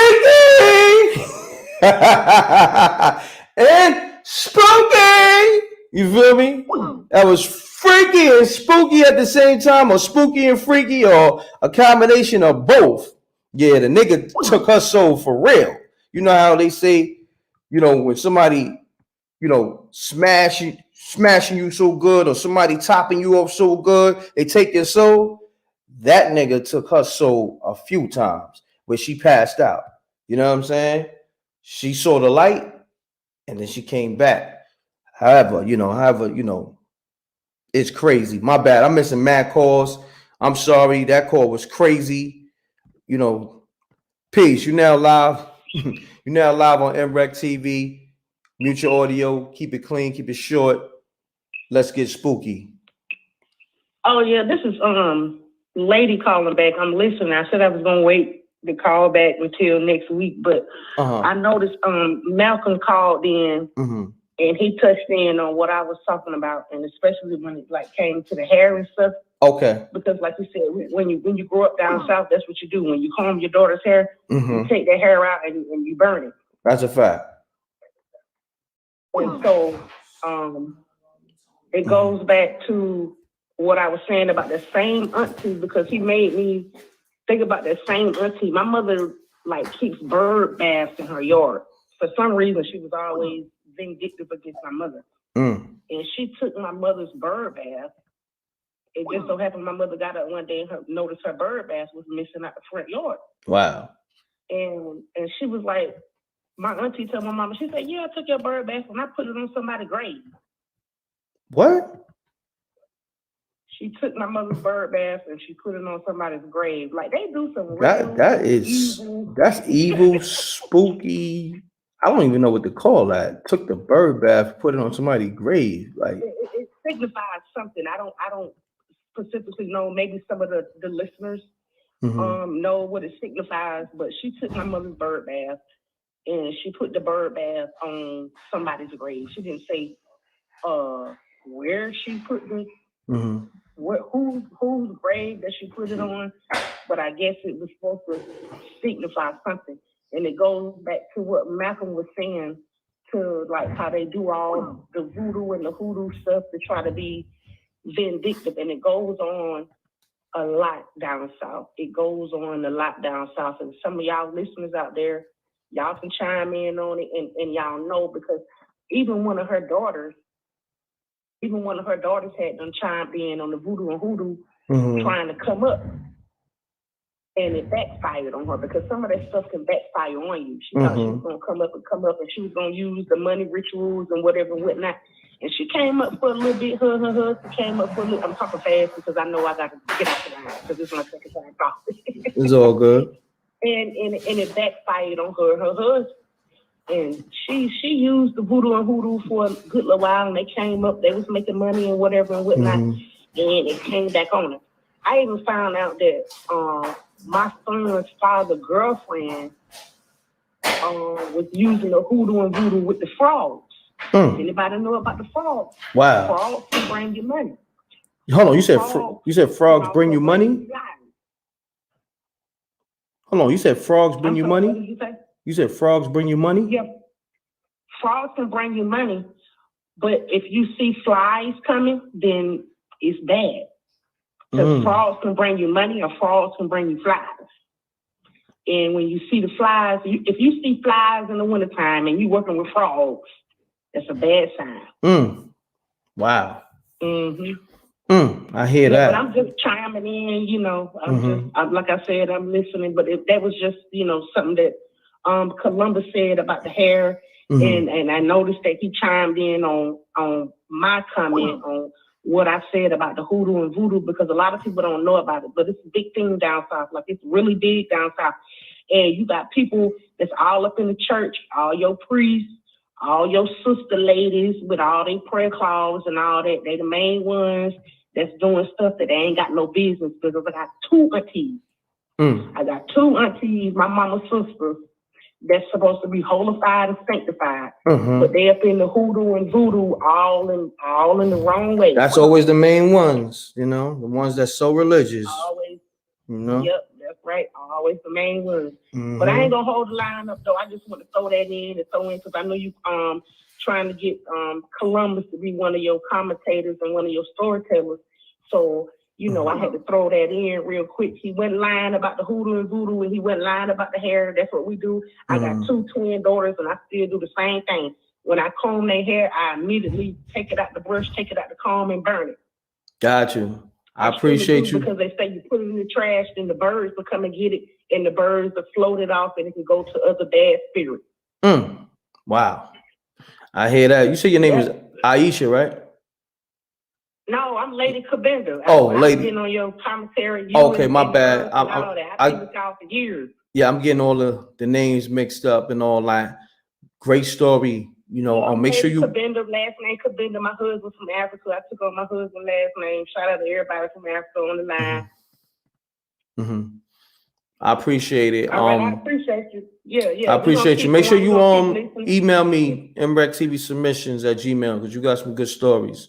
and spooky. You feel me? That was freaky and spooky at the same time, or spooky and freaky, or a combination of both. Yeah, the nigga took her soul for real. You know how they say, when somebody, smashing you so good, or somebody topping you up so good, they take your soul. That nigga took her soul a few times where she passed out. You know what I'm saying? She saw the light and then she came back. However, it's crazy. My bad. I'm missing mad calls. I'm sorry. That call was crazy. Peace. You now live. You now live on MRecktv. Mute your audio. Keep it clean. Keep it short. Let's get spooky. Oh yeah, this is lady calling back. I'm listening. I said I was gonna wait to call back until next week, but I noticed Malcolm called in and he touched in on what I was talking about, and especially when it like came to the hair and stuff. Okay. Because like you said, when you grow up down south, that's what you do. When you comb your daughter's hair, you take that hair out and you burn it. That's a fact. And so it goes back to what I was saying about the same auntie, because he made me think about that same auntie. My mother like keeps bird baths in her yard. For some reason, she was always vindictive against my mother. And she took my mother's bird bath. It just so happened my mother got up one day and noticed her bird bath was missing out the front yard. Wow. And she was like, My auntie told my mama, she said, yeah, I took your bird bath and I put it on somebody's grave. What? She took my mother's bird bath and she put it on somebody's grave. Like, they do some real That's evil, spooky. I don't even know what to call that. Took the bird bath, put it on somebody's grave. Like, it signifies something. I don't specifically know. Maybe some of the listeners know what it signifies, but she took my mother's bird bath and she put the bird bath on somebody's grave. She didn't say where she put the whose grave that she put it on, but I guess it was supposed to signify something. And it goes back to what Malcolm was saying, to like how they do all the voodoo and the hoodoo stuff to try to be vindictive, and it goes on a lot down south. It goes on a lot down south, and some of y'all listeners out there, y'all can chime in on it, and y'all know, because even one of her daughters had them chimed in on the voodoo and hoodoo, trying to come up, and it backfired on her, because some of that stuff can backfire on you. She thought she was gonna come up, and she was gonna use the money rituals and whatever and whatnot. And she came up for a little bit. She came up for a little. I'm talking fast because I know I got to get out the line because this is my second time talking. It's all good. And it backfired on her husband. And she used the voodoo and hoodoo for a good little while, and they came up. They was making money and whatever and whatnot, and it came back on her. I even found out that my son's father's girlfriend was using the hoodoo and voodoo with the frogs. Anybody know about the frogs? Wow. Frogs can bring you money. Hold on, you said frogs bring you money? Hold on, you said frogs bring you money? What did you say? You said frogs bring you money? Yep. Frogs can bring you money, but if you see flies coming, then it's bad. Because frogs can bring you money, or frogs can bring you flies. And when you see the flies, if you see flies in the wintertime and you're working with frogs, that's a bad sign. Wow. I hear that. But I'm just chiming in, you know. I'm like I said, I'm listening. But that was just, you know, something that Columbus said about the hair, and I noticed that he chimed in on my comment on what I said about the hoodoo and voodoo, because a lot of people don't know about it, but it's a big thing down south. Like, it's really big down south. And you got people that's all up in the church, all your priests, all your sister ladies with all their prayer cloths and all that. They the main ones that's doing stuff that they ain't got no business, because I got two aunties. I got two aunties, my mama's sisters, that's supposed to be holified and sanctified, but they up in the hoodoo and voodoo all in the wrong way. That's always the main ones, you know, the ones that's so religious. Always. You know? Yep, that's right. Always the main ones. But I ain't gonna hold the line up though. I just want to throw that in because I know you trying to get Columbus to be one of your commentators and one of your storytellers. So, you know, I had to throw that in real quick. He went lying about the hoodoo and voodoo, and he went lying about the hair. That's what we do. I got two twin daughters, and I still do the same thing. When I comb their hair, I immediately take it out the brush, take it out the comb, and burn it. Got you. I appreciate you. Because they say you put it in the trash, then the birds will come and get it, and the birds will float it off, and it can go to other bad spirits. Wow. I hear that. You say your name is Aisha, right? No, I'm Lady Cabenda. Lady. I've been on your commentary. Okay, my bad. I've been with y'all for years. Yeah, I'm getting all the names mixed up and all that. Great story. You know, make sure you. Cabenda, last name Cabenda. My husband's from Africa. I took on my husband's last name. Shout out to everybody from Africa on the line. I appreciate it. All right, I appreciate you. Yeah. I appreciate you. Make sure you email me MRecktv submissions at Gmail, because you got some good stories.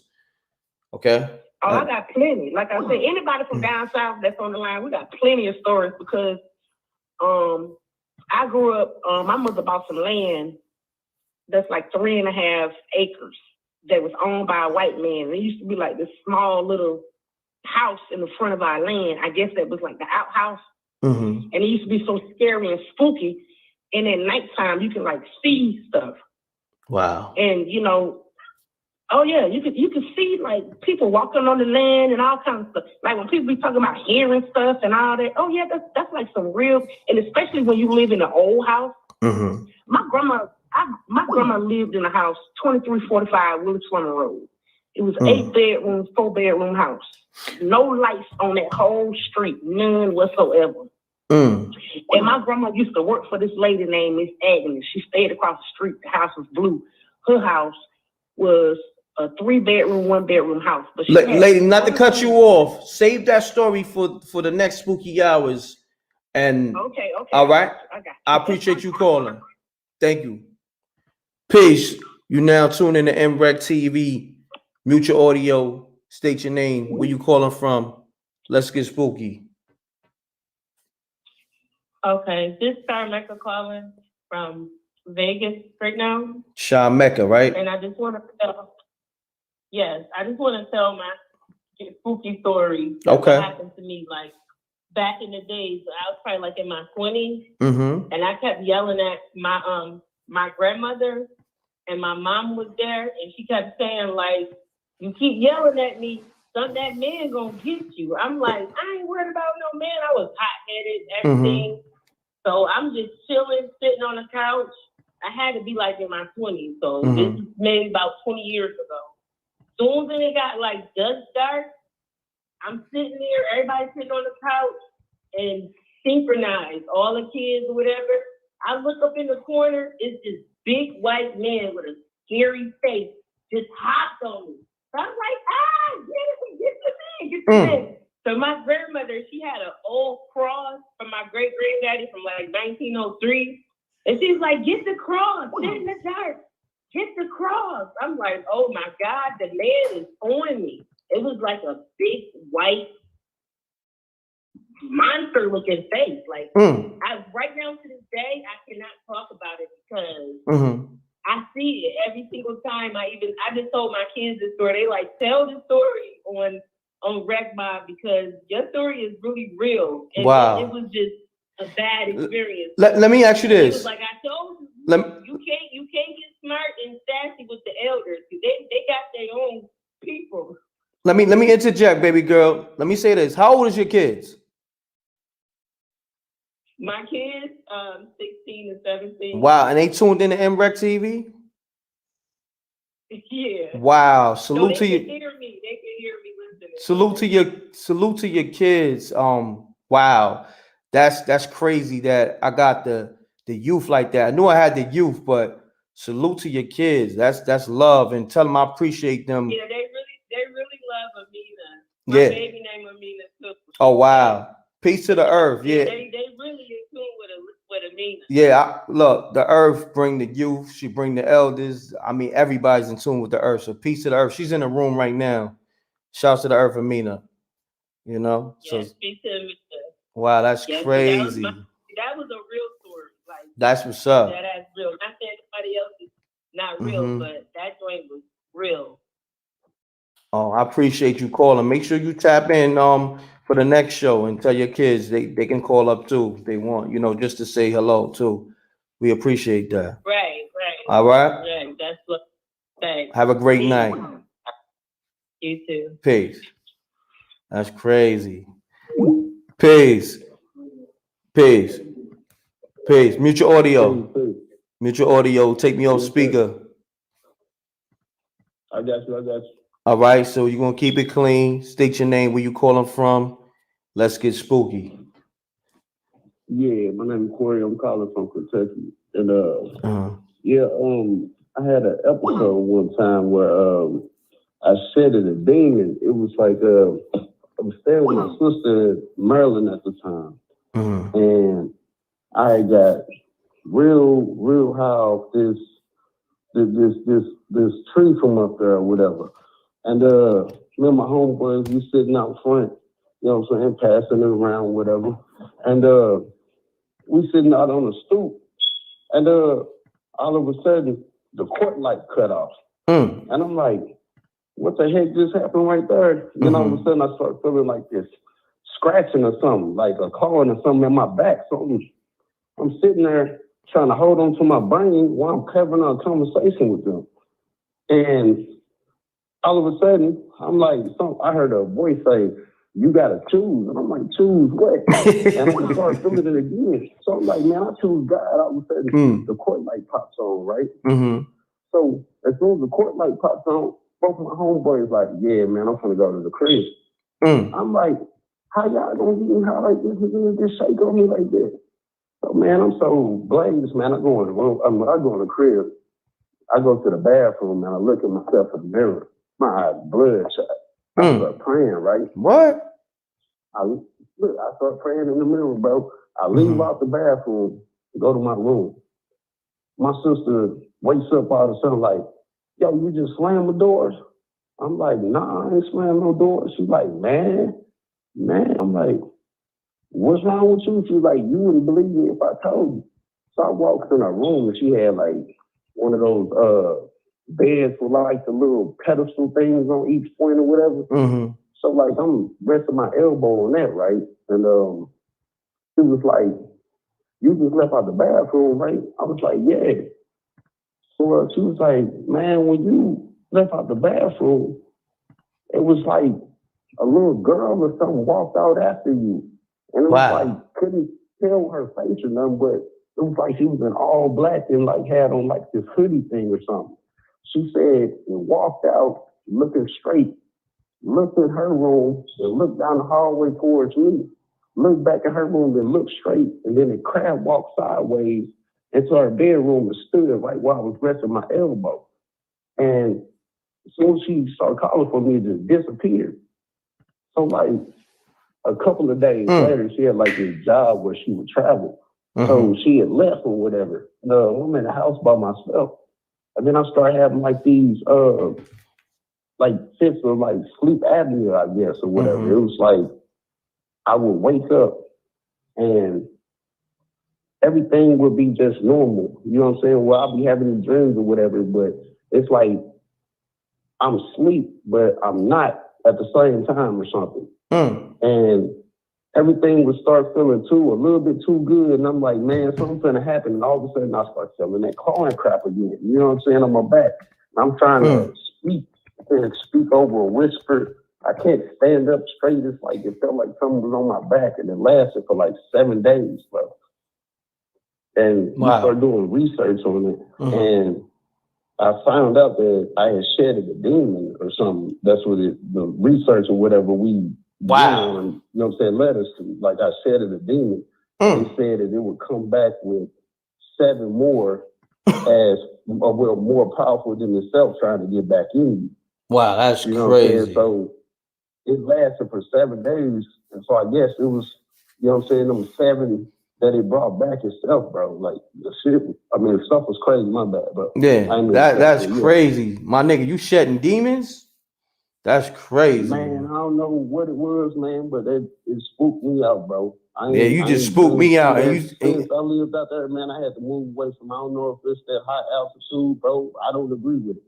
Okay. I got plenty. Like I said, anybody from down south that's on the line, we got plenty of stories, because I grew up, my mother bought some land that's like 3.5 acres that was owned by a white man. And it used to be like this small little house in the front of our land. I guess that was like the outhouse. And it used to be so scary and spooky. And at nighttime, you can like see stuff. Wow. And you know, you could see like people walking on the land and all kinds of stuff. Like when people be talking about hearing stuff and all that. Oh yeah, that's like some real. And especially when you live in an old house, My grandma lived in a house, 2345 Willis Funnel Road. It was 8 bedrooms, 4-bedroom house. No lights on that whole street, none whatsoever. And my grandma used to work for this lady named Miss Agnes. She stayed across the street. The house was blue. Her house was a 3-bedroom, 1-bedroom house. But lady, not to cut you off. Save that story for the next spooky hours. And okay. All right. I appreciate you calling. Thank you. Peace. You now tune in to MRecktv, Mutual Audio. State your name. Where you calling from? Let's get spooky. Okay, this is Mecca calling from Vegas right now. Mecca, right? And I just want to tell my spooky story. Okay. What happened to me, like, back in the days. I was probably like in my 20s. And I kept yelling at my grandmother, and my mom was there, and she kept saying, like, you keep yelling at me, son, that man gonna get you. I'm like, I ain't worried about no man. I was hot-headed, everything. So I'm just chilling, sitting on the couch. I had to be like in my 20s, so this is maybe about 20 years ago. Soon as it got like dusk dark, I'm sitting there, everybody sitting on the couch, and synchronized, all the kids or whatever. I look up in the corner, it's this big white man with a scary face just hopped on me. So I'm like, get the man. So my grandmother, she had an old cross from my great-granddaddy from like 1903. And she's like, get the cross, sit in the dark, get the cross. I'm like, oh my God, the man is on me. It was like a big white monster-looking face. Like, right now to this day, I cannot talk about it because I see it every single time. I just told my kids this story. They like, tell the story on Rec Mob because your story is really real. And it was just a bad experience. Let me ask you this. It was like I told you, you can't get smart and sassy with the elders. They got their own people. Let me interject, baby girl. Let me say this. How old is your kids? My kids, 16 and 17. Wow, and they tuned in to MRecktv? Yeah. Wow, So salute to you. They can hear me listening. Salute to your kids. Wow. That's crazy that I got the youth like that. I knew I had the youth, but salute to your kids. That's love, and tell them I appreciate them. Yeah, they really love Amina. My baby named Amina too. Oh wow. Peace to the earth. Yeah. They really in tune with Amina. Yeah, look, the earth bring the youth, she bring the elders. I mean, everybody's in tune with the earth. So peace to the earth. She's in the room right now. Shouts to the earth, Amina. You know? Yeah, speak to Amina. Wow, that's crazy. That was a real story. Like, that's what's up. That's real. Not saying anybody else is not real, but that joint was real. Oh, I appreciate you calling. Make sure you tap in for the next show and tell your kids they can call up too if they want, just to say hello too. We appreciate that. Right. All right. Right. That's what. Thanks. Have a great night. You too. Peace. That's crazy. Peace. Mutual Audio. Mutual Audio. Take me off speaker. I got you. All right, so you're gonna keep it clean. State your name, where you calling from. Let's get spooky. Yeah, my name is Corey. I'm calling from Kentucky, and I had an episode one time where I said it a demon. It was like I was staying with my sister in Maryland at the time, and I got real high off this tree from up there or whatever. And me and my homeboys, we sitting out front, you know what I'm saying, passing it around, whatever. And we sitting out on the stoop. And all of a sudden, the court light cut off. And I'm like, what the heck just happened right there? Then all of a sudden, I start feeling like this scratching or something, like a clawing or something in my back. So I'm sitting there trying to hold on to my brain while I'm covering a conversation with them. And all of a sudden, I'm like, I heard a voice say, you gotta choose. And I'm like, choose what? And I start feeling it again. So I'm like, man, I choose God. All of a sudden, the court light pops on, right? So as soon as the court light pops on, both my homeboys like, yeah, man, I'm gonna go to the crib. I'm like, how y'all gonna get me high like this and just shake on me like this? So man, I'm so blazed, man. I go in the room. I go in the crib. I go to the bathroom and I look at myself in the mirror. My eyes bloodshot. I start praying, right? What? I start praying in the mirror, bro. I leave out the bathroom, go to my room. My sister wakes up all of a sudden like, yo, you just slam the doors? I'm like, nah, I ain't slam no doors. She's like, man. I'm like, what's wrong with you? She's like, you wouldn't believe me if I told you. So I walked in her room and she had like one of those beds with like the little pedestal things on each point or whatever. So like I'm resting my elbow on that, right? And she was like, you just left out the bathroom, right? I was like, yeah. So she was like, man, when you left out the bathroom, it was like a little girl or something walked out after you. And it was like, couldn't tell her face or nothing, but it was like she was in all black and like had on like this hoodie thing or something. She said, and walked out looking straight, looked in her room and looked down the hallway towards me, looked back in her room and looked straight, and then it crab walked sideways into her bedroom and stood right while I was resting my elbow. And as soon as she started calling for me, it just disappeared. So like a couple of days later, she had like this job where she would travel. So she had left or whatever. I'm in the house by myself. And then I started having like these like fits of like sleep apnea, I guess, or whatever. It was like I would wake up and everything would be just normal. You know what I'm saying? Well, I'll be having these dreams or whatever, but it's like I'm asleep, but I'm not at the same time or something. And everything would start feeling a little bit too good. And I'm like, man, something's gonna happen. And all of a sudden I start feeling that clawing crap again. You know what I'm saying? On my back. And I'm trying to speak over a whisper. I can't stand up straight. It's like it felt like something was on my back, and it lasted for like 7 days, bro. And we started doing research on it, and I found out that I had shedded a demon or something. That's what the research or whatever we did on, you know what I'm saying, led us to. Like I shedded a demon. They said that it would come back with 7 more as more powerful than itself trying to get back in you. Wow, that's you know crazy. So it lasted for 7 days. And so I guess it was, you know what I'm saying, them 7 that it brought back itself, bro. Like the shit, I mean, the stuff was crazy, my bad, bro. Yeah, that's crazy. My nigga, you shedding demons? That's crazy. Man, I don't know what it was, man, but it spooked me out, bro. You just spooked me out. And since I lived out there, man, I had to move away from, I don't know if it's that high altitude, bro. I don't agree with it.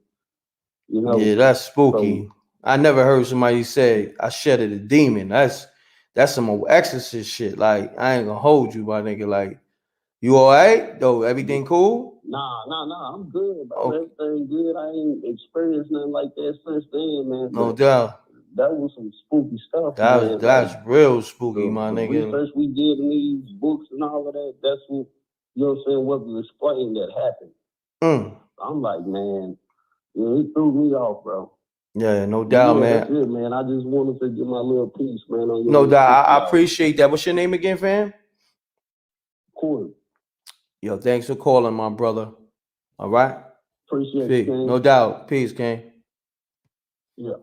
You know? Yeah, that's spooky. So, I never heard somebody say I shedded a demon. That's some old exorcist shit. Like, I ain't gonna hold you, my nigga. Like, you all right? Though, everything cool? Nah, I'm good, bro. Okay. Everything good. I ain't experienced nothing like that since then, man. No doubt. That was some spooky stuff, man. That's like, real spooky, my nigga. The research we did in these books and all of that, that's what, you know what I'm saying, what was explained that happened. I'm like, man, you know, it threw me off, bro. Yeah, no doubt, man. That's it, man. I just wanted to get my little piece, man. On your no doubt. I appreciate that. What's your name again, fam? Corey. Yo, thanks for calling, my brother. All right? Appreciate it, King. No doubt. Peace, King. Yeah.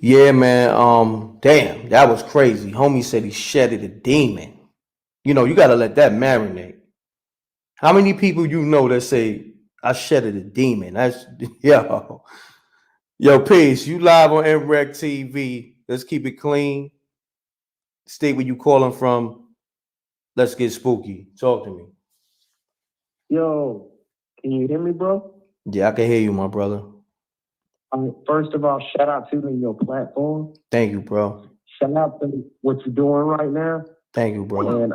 Yeah, man. Damn, that was crazy. Homie said he shedded a demon. You know, you gotta let that marinate. How many people you know that say I shedded a demon? That's yo, peace. You live on MRecktv. Let's keep it clean. State where you calling from. Let's get spooky. Talk to me. Yo, can you hear me, bro? Yeah, I can hear you, my brother. First of all, shout out to you and your platform. Thank you, bro. Shout out to what you're doing right now. Thank you, bro. And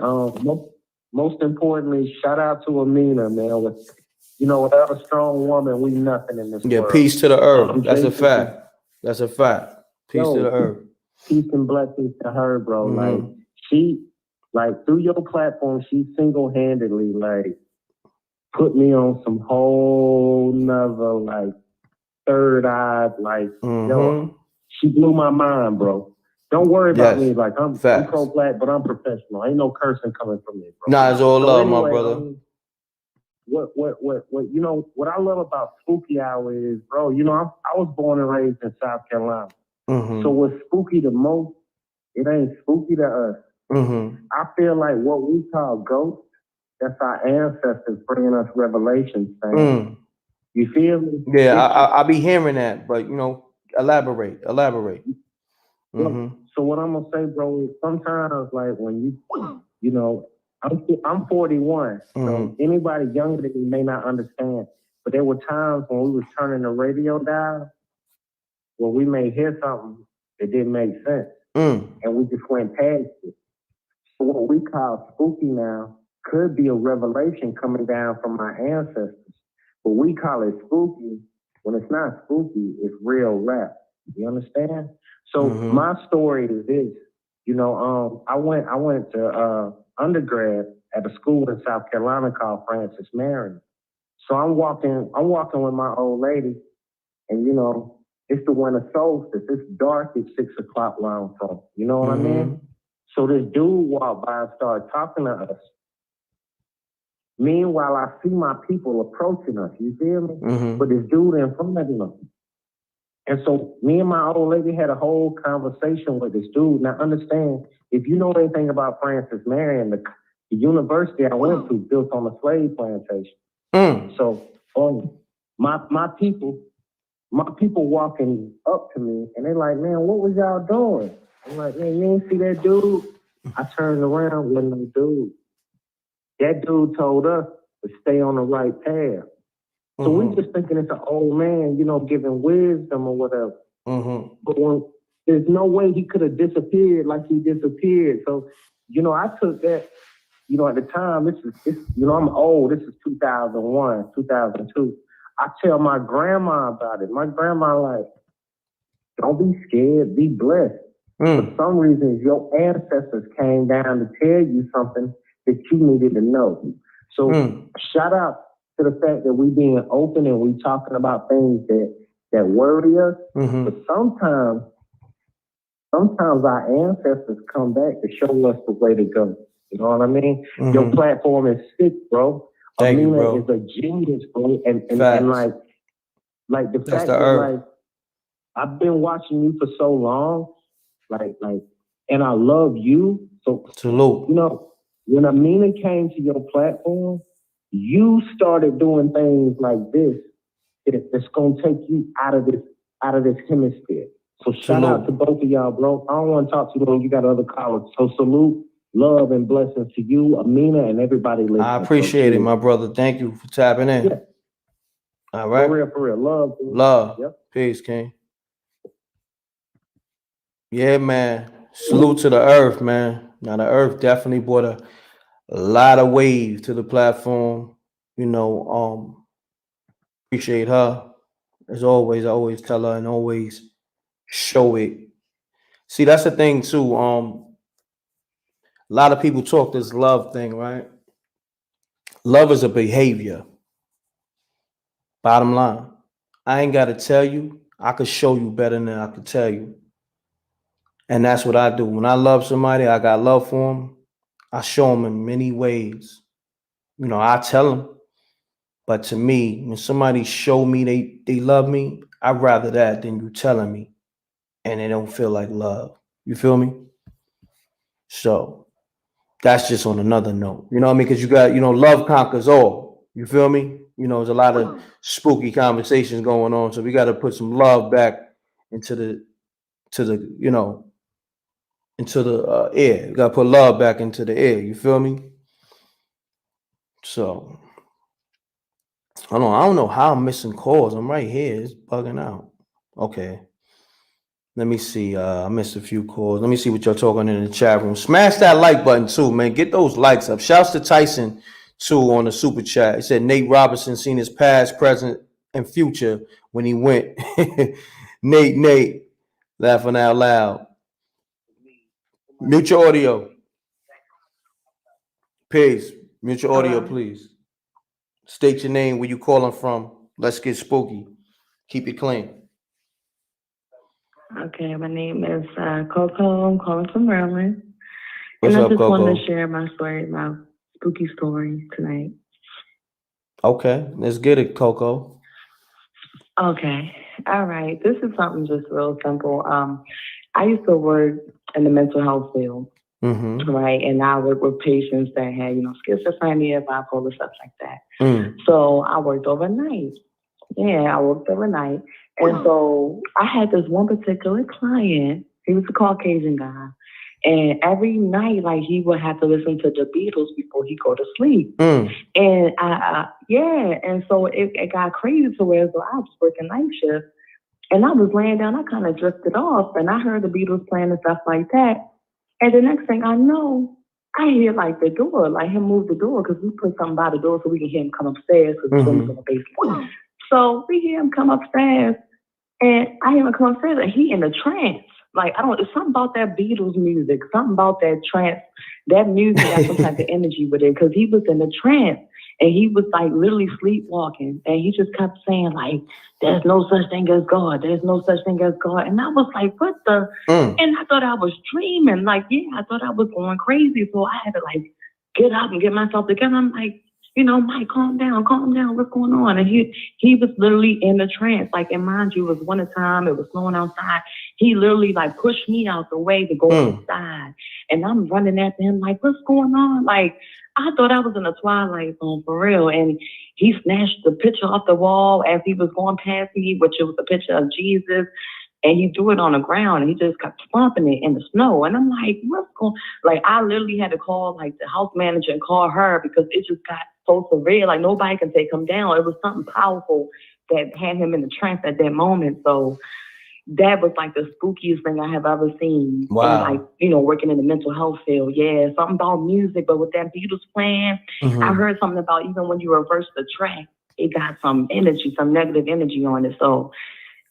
most importantly, shout out to Amina, man. Without a strong woman, we nothing in this world. Yeah, peace to the earth. That's a fact. That's a fact. Peace to the earth. Peace and blessings to her, bro. Like she, like through your platform, she single-handedly like put me on some whole nother like third eye, like yo, she blew my mind, bro. Don't worry about me. Like I'm pro-black, but I'm professional. Ain't no cursing coming from me, bro. Nah, it's all love, anyway, my brother. What you know, what I love about Spooky Hour is, bro, you know, I was born and raised in South Carolina. So what's spooky the most, it ain't spooky to us. I feel like what we call ghosts, that's our ancestors bringing us revelations, man. You feel me? Yeah, I be hearing that, but you know, elaborate. So what I'm gonna say, bro, is sometimes like when you know, I'm 41, so anybody younger than me may not understand. But there were times when we was turning the radio dial where we may hear something that didn't make sense, and we just went past it. So what we call spooky now could be a revelation coming down from my ancestors. But we call it spooky when it's not spooky, it's real rap. You understand? So my story is this. You know, I went to undergrad at a school in South Carolina called Francis Marion. So I'm walking with my old lady, and you know, it's the winter solstice. It's dark at 6 o'clock where I'm from. You know what I mean? So this dude walked by and started talking to us. Meanwhile, I see my people approaching us. You feel me? But this dude in front of them. And so me and my old lady had a whole conversation with this dude. Now understand, if you know anything about Francis Marion, the university I went to built on a slave plantation. So my people walking up to me and they're like, man, what was y'all doing? I'm like, man, you ain't see that dude? I turned around with no dude. That dude told us to stay on the right path. So we just thinking it's an old man, you know, giving wisdom or whatever. But there's no way he could have disappeared like he disappeared. So, you know, I took that, you know, at the time, this you know, I'm old. This is 2001, 2002. I tell my grandma about it. My grandma like, don't be scared, be blessed. For some reason, your ancestors came down to tell you something that you needed to know. So shout out to the fact that we being open and we talking about things that worry us. But sometimes our ancestors come back to show us the way to go. You know what I mean? Your platform is sick, bro. Thank you, bro. Amina is a genius, bro. And like the fact that like I've been watching you for so long, like, and I love you. So salute. You know, when Amina came to your platform, you started doing things like this that's gonna take you out of this hemisphere. So shout out to both of y'all, bro. I don't want to talk too long. You got other callers. So salute, love, and blessings to you, Amina, and everybody listening. I appreciate it, my brother. Thank you for tapping in. Yeah. All right. For real. Love. Dude. Love. Yep. Peace, King. Yeah, man. Salute to the earth, man. Now the earth definitely brought a lot of wave to the platform. You know, appreciate her. As always, I always tell her and always show it. See, that's the thing too. A lot of people talk this love thing, right? Love is a behavior. Bottom line. I ain't got to tell you. I could show you better than I could tell you. And that's what I do. When I love somebody, I got love for them. I show them in many ways. You know, I tell them. But to me, when somebody show me they love me, I'd rather that than you telling me. And it don't feel like love. You feel me? So that's just on another note. You know what I mean? Because you got, you know, love conquers all. You feel me? You know, there's a lot of spooky conversations going on. So we got to put some love back into the you know, into the air. You got to put love back into the air. You feel me? So I don't know how I'm missing calls. I'm right here. It's bugging out. Okay. Let me see. I missed a few calls. Let me see what y'all talking in the chat room. Smash that like button too, man. Get those likes up. Shouts to Tyson too on the super chat. He said Nate Robinson seen his past, present, and future when he went. Nate. Laughing out loud. Mute your audio. Peace. Mute your audio, please. State your name, where you calling from. Let's get spooky. Keep it clean. Okay, my name is Coco. I'm calling from Maryland. What's and I up, just Coco? wanted to share my story, my spooky story tonight. Okay, let's get it, Coco. Okay. All right. This is something just real simple. I used to work in the mental health field, right? And I worked with patients that had, schizophrenia, bipolar, stuff like that. So I worked overnight. Yeah, I worked overnight. And so I had this one particular client. He was a Caucasian guy. And every night, like, he would have to listen to the Beatles before he go to sleep. And and so it got crazy to where so I was working night shift. And I was laying down, I kind of drifted off, and I heard the Beatles playing and stuff like that. And the next thing I know, I hear like the door, like him move the door, because we put something by the door so we can hear him come upstairs, because the room's in the basement. So we hear him come upstairs, and I hear him come upstairs, and he in a trance. Like, it's something about that Beatles music, something about that trance, that music got some type of energy with it, because he was in a trance, and he was like literally sleepwalking, and he just kept saying like, there's no such thing as God, there's no such thing as God. And I was like, what the? And I thought I was dreaming, like, I thought I was going crazy, so I had to like get up and get myself together. I'm like, Mike, calm down, what's going on? And he was literally in a trance. Like, and mind you, it was winter time, it was snowing outside. He literally like pushed me out the way to go outside. And I'm running after him like, what's going on? Like, I thought I was in a Twilight Zone for real. And he snatched the picture off the wall as he was going past me, which it was a picture of Jesus. And he threw it on the ground, and he just kept stomping it in the snow. And I'm like, what's going on? Like, I literally had to call like the house manager and call her, because it just got so severe. Like, nobody can take him down. It was something powerful that had him in the trance at that moment. So that was like the spookiest thing I have ever seen. Wow. And like, working in the mental health field. Yeah, something about music, but with that Beatles playing, I heard something about even when you reverse the track, it got some energy, some negative energy on it. So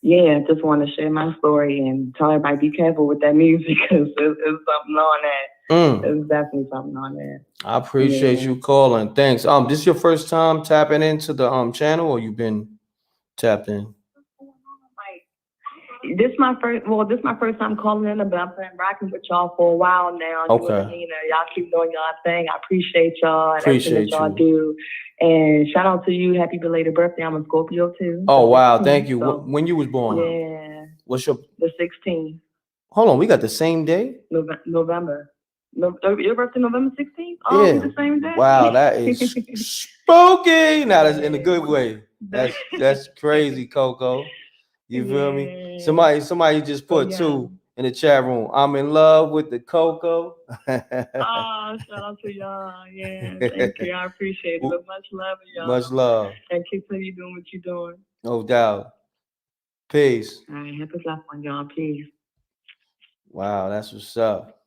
yeah, just want to share my story and tell everybody be careful with that music, because it's something on that. It's definitely something on that. I appreciate you calling. Thanks. This your first time tapping into the channel, or you been tapped in? This my first time calling in, but I've been rocking with y'all for a while now. Okay. Y'all keep doing y'all thing. I appreciate y'all and everything that y'all you. do. And shout out to you. Happy belated birthday. I'm a Scorpio too. Oh wow, thank you. So, when you was born? Yeah. What's your? The 16th. Hold on, we got the same day. November. Your birthday November 16th? Oh, yeah. The same day. Wow, that is spooky. Now that's in a good way. That's crazy, Coco. You feel me? Somebody just put 2 in the chat room. I'm in love with the Coco. Shout out to y'all. Yeah, thank you. I appreciate it. But much love, y'all. Much love. And continue doing what you're doing. No doubt. Peace. All right, happy life on y'all. Peace. Wow, that's what's up.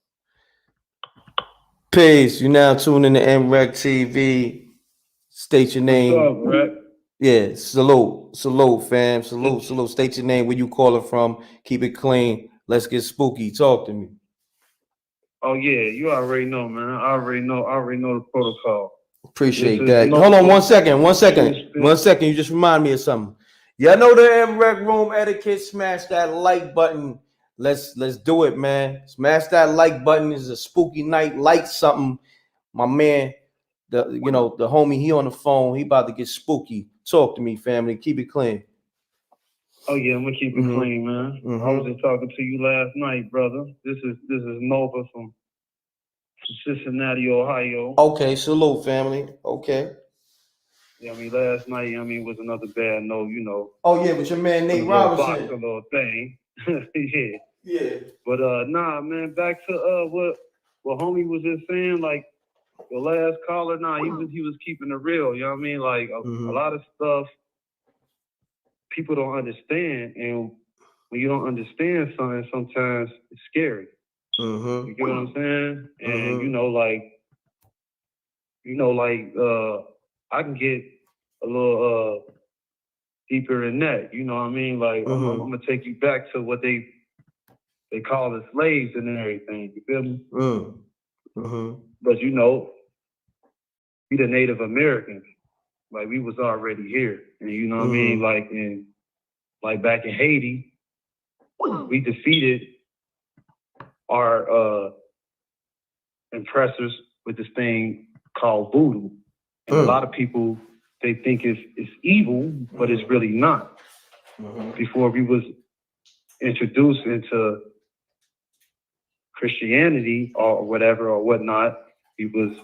Peace. You now tune in to MRecktv. State your name. What's up, Reck? Yeah, salute, fam. Salute. State your name, where you calling from. Keep it clean. Let's get spooky. Talk to me. Oh yeah, you already know, man. I already know the protocol. Appreciate that. Hold on 1 second. 1 second. 1 second. You just remind me of something. Y'all know the M.Reck room etiquette. Smash that like button. Let's do it, man. Smash that like button. It's a spooky night. Like something. My man, the homie, he on the phone. He about to get spooky. Talk to me, family. Keep it clean. Oh yeah, I'm gonna keep it clean, man. I was just talking to you last night, brother. This is Nova from Cincinnati, Ohio. Okay, salute, family. Okay. Yeah, last night, was another bad note, Oh yeah, with your man Nate Robinson. A little thing. Yeah. Yeah. But nah, man, back to what homie was just saying, like the last caller, he was keeping it real, you know what I mean? Like a lot of stuff people don't understand, and when you don't understand something, sometimes it's scary. You get what I'm saying? And I can get a little deeper in that. You know what I mean? Like I'm gonna take you back to what they they call us slaves and everything. You feel me? Mm-hmm. But you know, we the Native Americans, like we was already here, and you know what I mean. Like back in Haiti, we defeated our oppressors with this thing called voodoo, and a lot of people they think it's evil, but it's really not. Before we was introduced into Christianity or whatever or whatnot, we was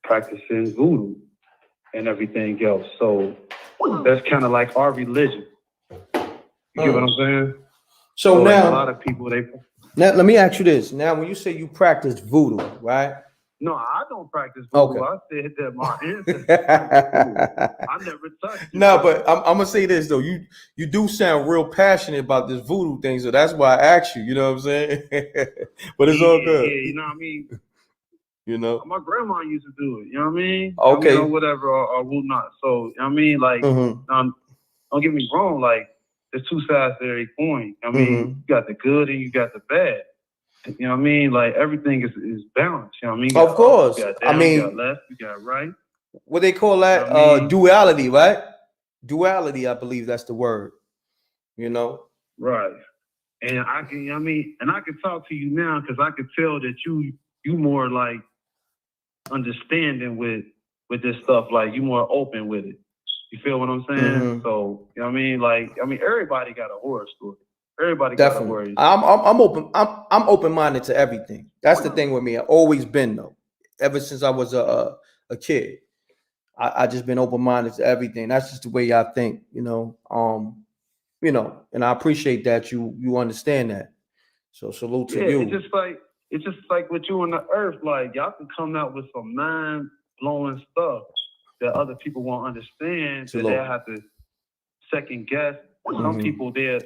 practicing voodoo and everything else. So that's kind of like our religion. You get what I'm saying? So like now, a lot of people now let me ask you this. Now, when you say you practice voodoo, right? No, I don't practice voodoo. Okay. I said that my ancestors practiced voodoo. I never touched it. No, but I'm gonna say this though. You do sound real passionate about this voodoo thing, so that's why I asked you. You know what I'm saying? But it's all good. Yeah, you know what I mean? You know? My grandma used to do it, you know what I mean? Okay. I mean, or whatever, or whatnot. So, you know what I mean? Like, don't get me wrong, like, there's two sides to every coin. I mean, you got the good and you got the bad. You know what I mean? Like, everything is balanced, you know what I mean? Of course. You got down, you got left, you got right. What they call that? You know what I mean? Duality, right? Duality, I believe that's the word. You know? Right. And I can, you know what I mean? And I can talk to you now because I can tell that you more like understanding with this stuff, like you more open with it. You feel what I'm saying? So, you know what I mean? Like, I mean, everybody got a horror story. Everybody got a horror story. I'm open. I'm open-minded to everything. That's the thing with me. I've always been though. Ever since I was a kid, I just been open-minded to everything. That's just the way I think. You know, and I appreciate that you understand that. So salute to you. It's just like with you on the earth. Like y'all can come out with some mind-blowing stuff that other people won't understand. That they have to second guess. Some people they'll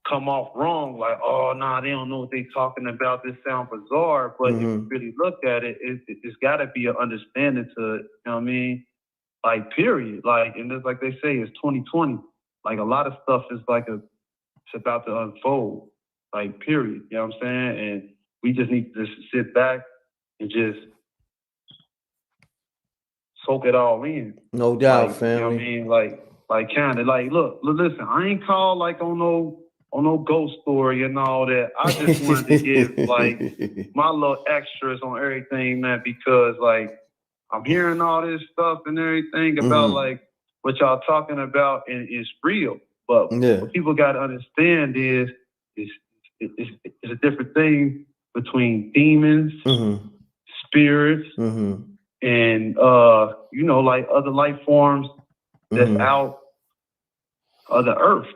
come off wrong, like, oh nah, they don't know what they talking about. This sound bizarre, but if you really look at it, it's got to be an understanding to it. You know what I mean? Like period. Like, and it's like they say, it's 2020. Like a lot of stuff is like it's about to unfold. Like period. You know what I'm saying? And we just need to just sit back and just soak it all in. No doubt, like, family. You know what I mean? Like kind of like, look, listen, I ain't called like on no ghost story and all that. I just wanted to give like my little extras on everything, man, because like I'm hearing all this stuff and everything about like what y'all talking about, and it's real. But what people got to understand is it's a different thing between demons, spirits, and you know, like other life forms that's out of the earth.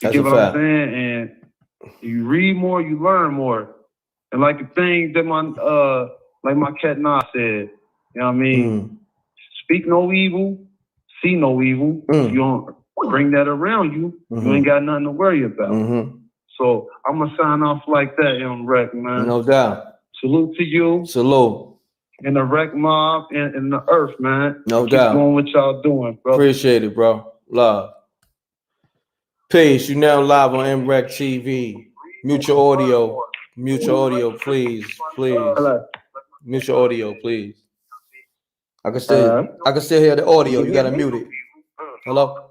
You get what I'm saying? And you read more, you learn more. And like the thing that my cat Nah said, you know what I mean? Speak no evil, see no evil. If you don't bring that around you, you ain't got nothing to worry about. So I'm gonna sign off like that, M.Reck, man. No doubt. Salute to you. Salute. And the Wreck Mob and the Earth, man. No Keep doubt. doing what y'all doing, bro. Appreciate it, bro. Love. Peace. You now live on MRecktv. Mute your audio. Mute your audio, please. Please. Hello. Mute your audio, please. I can still hear the audio. You gotta mute it. Hello?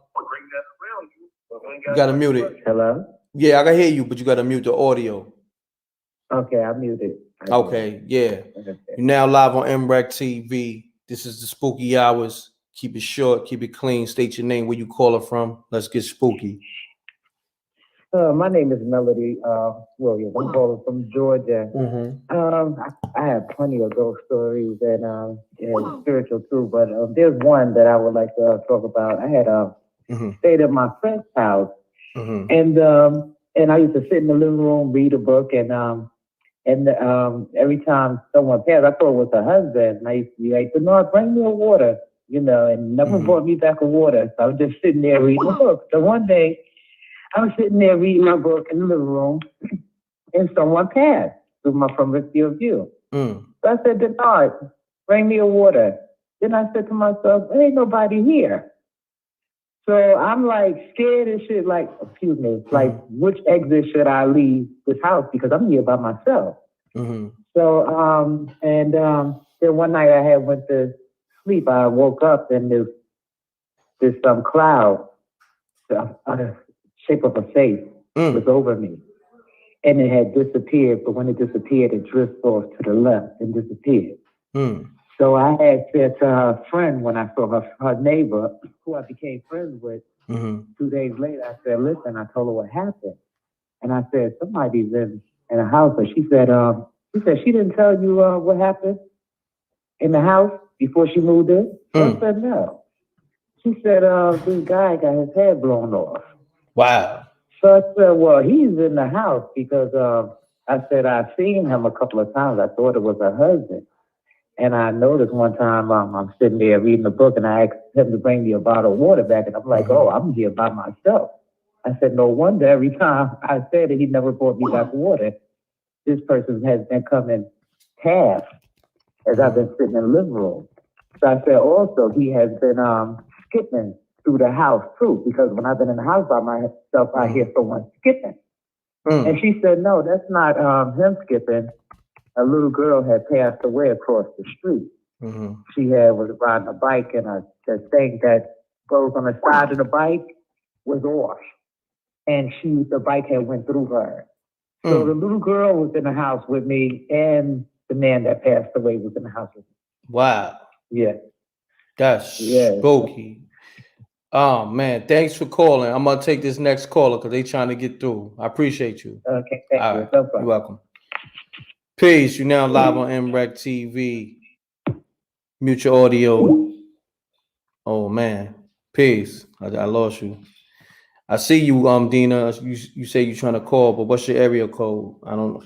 You gotta mute it. Hello? Yeah, I can hear you, but you gotta mute the audio. Okay, I muted. Okay, yeah. You're now live on MRecktv. This is the spooky hours. Keep it short, keep it clean. State your name, where you calling from. Let's get spooky. My name is Melody Williams. I'm calling from Georgia. I have plenty of ghost stories and spiritual too, but there's one that I would like to talk about. I had stayed at my friend's house, and I used to sit in the living room, read a book, and every time someone passed, I thought it was her husband. And I used to be like, "Bernard, bring me a water," you know, and never brought me back a water. So I was just sitting there reading a book. So one day, I was sitting there reading my book in the living room, and someone passed from the field of view. So I said, "Bernard, bring me a water." Then I said to myself, "There ain't nobody here." So I'm like scared and shit, like, excuse me, like which exit should I leave this house? Because I'm here by myself. So, then one night I had went to sleep. I woke up and this cloud, shape of a face was over me. And it had disappeared, but when it disappeared, it drifted off to the left and disappeared. So I had said to her friend when I saw her neighbor, who I became friends with, 2 days later, I said, listen, I told her what happened. And I said, somebody's in a house. But she said she didn't tell you what happened in the house before she moved in? So I said, no. She said, this guy got his head blown off. Wow. So I said, well, he's in the house because I said, I've seen him a couple of times. I thought it was her husband. And I noticed one time I'm sitting there reading a book and I asked him to bring me a bottle of water back. And I'm like, oh, I'm here by myself. I said, no wonder every time I said it, he never brought me back water. This person has been coming past as I've been sitting in the living room. So I said, also, he has been skipping through the house too, because when I've been in the house by myself, I hear someone skipping. And she said, no, that's not him skipping. A little girl had passed away across the street. She was riding a bike, and the thing that goes on the side of the bike was off. And the bike had went through her. So the little girl was in the house with me, and the man that passed away was in the house with me. Wow. Yeah. That's spooky. Oh man, thanks for calling. I'm gonna take this next caller because they trying to get through. I appreciate you. Okay, thank you. Right. You're welcome. Peace. You now live on MRecktv. Mute your audio. Oh man. Peace. I lost you. I see you, Dina. You say you're trying to call, but what's your area code? I don't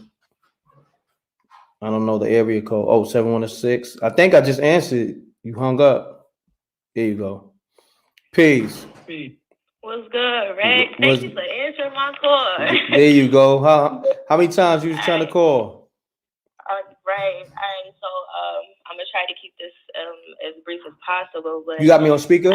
know the area code. Oh, 716. I think I just answered. You hung up. There you go. Peace. What's good, Rex? Thank you for answering my call. There you go. How many times you was trying to call? Right. All right. So I'm gonna try to keep this as brief as possible. But You got me on speaker?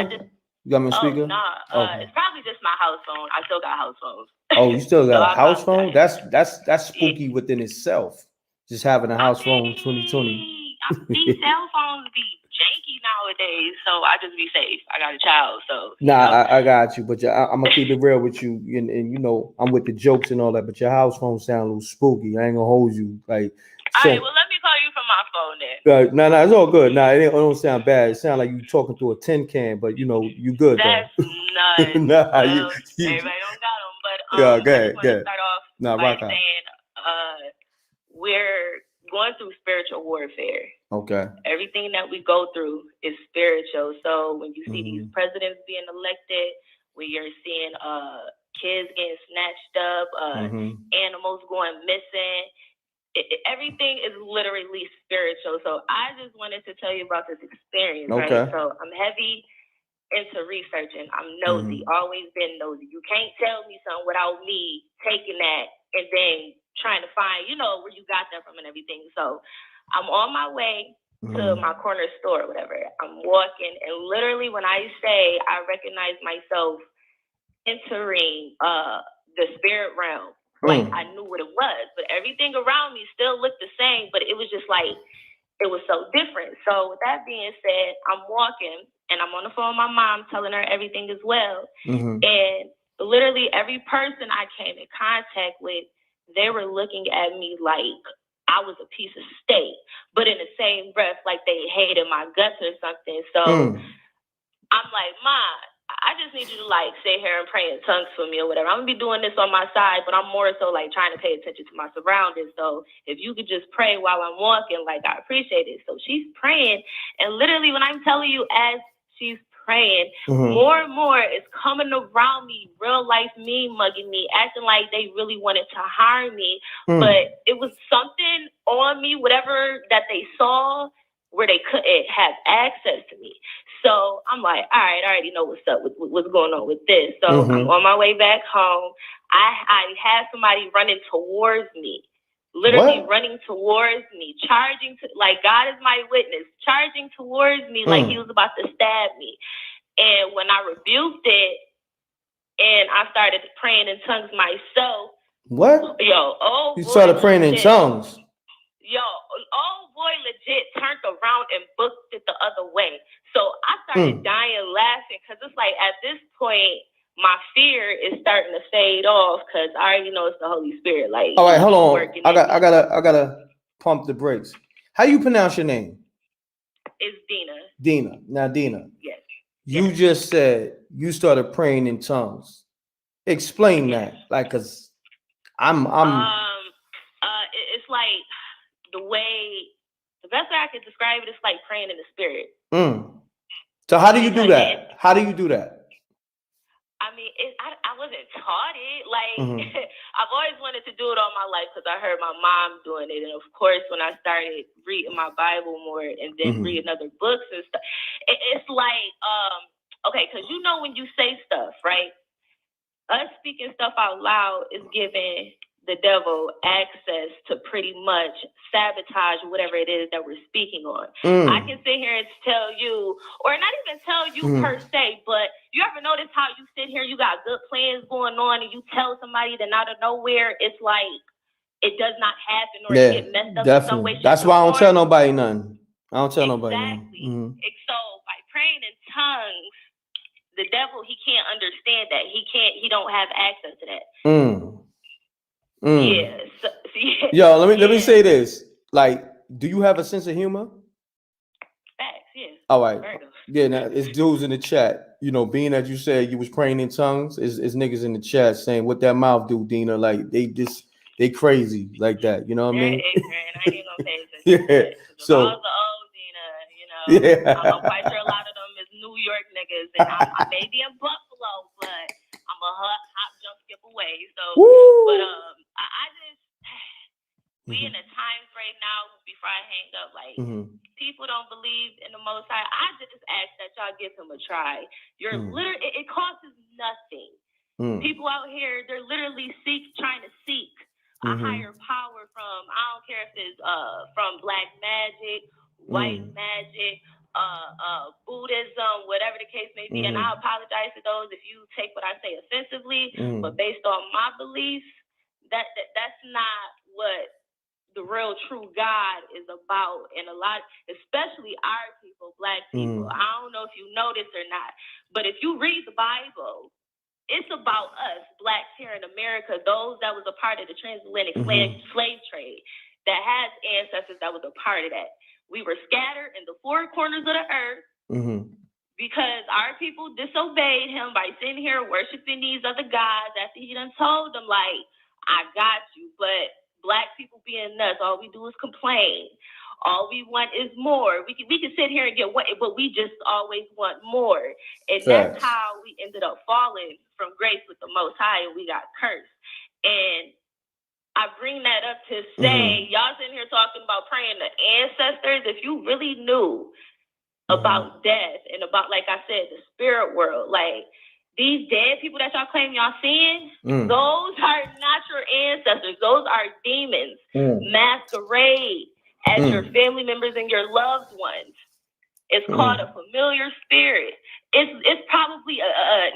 You got me on speaker? Nah. Okay. It's probably just my house phone. I still got house phones. Oh, you still got a house phone? That's spooky within itself. Just having a house phone in 2020. These cell phones be janky nowadays, so I just be safe. I got a child, so. Nah, I got you, but I'm gonna keep it real with you, and you know I'm with the jokes and all that. But your house phone sound a little spooky. I ain't gonna hold you like. All right, well, let me call you from my phone then. No, it's all good. Nah, it don't sound bad. It sound like you talking through a tin can, but you know you good That's though. nuts. Nah, Well, everybody don't got them, but yeah, I just want to start off by rock out. saying we're going through spiritual warfare. Okay. Everything that we go through is spiritual. So when you see these presidents being elected, when you're seeing kids getting snatched up, animals going missing, everything is literally spiritual. So I just wanted to tell you about this experience, right? So I'm heavy into researching. I'm nosy, always been nosy. You can't tell me something without me taking that and then trying to find, where you got that from and everything. So I'm on my way to my corner store, whatever. I'm walking, and literally when I say I recognize myself entering the spirit realm, like I knew what it was, but everything around me still looked the same, but it was just like, it was so different. So with that being said, I'm walking and I'm on the phone with my mom telling her everything as well. And literally every person I came in contact with, they were looking at me like I was a piece of steak, but in the same breath, like they hated my guts or something. So I'm like, Mom, I just need you to like sit here and pray in tongues for me or whatever. I'm gonna be doing this on my side, but I'm more so like trying to pay attention to my surroundings. So if you could just pray while I'm walking, like I appreciate it. So she's praying, and literally when I'm telling you, as she's praying, more and more is coming around me, real life me mugging me, acting like they really wanted to harm me. But it was something on me, whatever that they saw, where they couldn't have access to me. So I'm like, all right, I already know what's up, what's going on with this. So I'm on my way back home. I had somebody running towards me, literally running towards me, charging to, like God is my witness, charging towards me like he was about to stab me. And when I rebuked it and I started praying in tongues myself, what? Yo, You started praying in tongues. Yo, old boy legit turned around and booked it the other way. So I started dying laughing because it's like at this point, my fear is starting to fade off because I already know it's the Holy Spirit. Like, all right, hold on. I gotta pump the brakes. How you pronounce your name? It's Dina. Dina. Now, Dina. Yes. You just said you started praying in tongues. Explain that, like, cause it's like the best way I could describe it is like praying in the spirit. So how do you do that? How do you do that? I mean, I wasn't taught it. Like, I've always wanted to do it all my life because I heard my mom doing it. And of course, when I started reading my Bible more and then reading other books and stuff, it's like, okay, because you know when you say stuff, right? Us speaking stuff out loud is giving the devil access to pretty much sabotage whatever it is that we're speaking on. I can sit here and tell you, or not even tell you per se, but you ever notice how you sit here, you got good plans going on, and you tell somebody, then out of nowhere, it's like it does not happen or it get messed up in some way. That's why I don't tell nobody nothing. I don't tell nobody nothing. And so by praying in tongues, the devil, he can't understand that. He don't have access to that. Yes. Yo, let me say this. Like, do you have a sense of humor? Facts, yeah. All right. Yeah, now it's dudes in the chat. You know, being that you said you was praying in tongues, is niggas in the chat saying what that mouth do, Dina. Like they crazy like that. You know what I mean? Ignorant. I ain't gonna pay attention to that. So all the old Dina, you know, I'm quite sure a lot of them is New York niggas, and I may be in Buffalo, but I'm a hop, jump, skip away. So, but I just we in a time right now. Before I hang up, like people don't believe in the Most High. I just ask that y'all give him a try. You're literally it costs nothing. People out here, they're literally trying to seek a higher power from. I don't care if it's from black magic, white magic, Buddhism, whatever the case may be. And I apologize to those if you take what I say offensively, but based on my beliefs, that's not what the real true God is about. And a lot, especially our people, black people. I don't know if you know this or not, but if you read the Bible, it's about us, blacks here in America, those that was a part of the transatlantic slave trade, that has ancestors that was a part of that. We were scattered in the four corners of the earth because our people disobeyed him by sitting here worshiping these other gods after he done told them, like, I got you. But black people being nuts, all we do is complain. All we want is more. We can sit here and get what, but we just always want more. And that's how we ended up falling from grace with the Most High, and we got cursed. And I bring that up to say, y'all sitting here talking about praying to ancestors. If you really knew about death and about, like I said, the spirit world, like these dead people that y'all claim y'all seeing, those are not your ancestors. Those are demons masquerade as your family members and your loved ones. It's called a familiar spirit. It's probably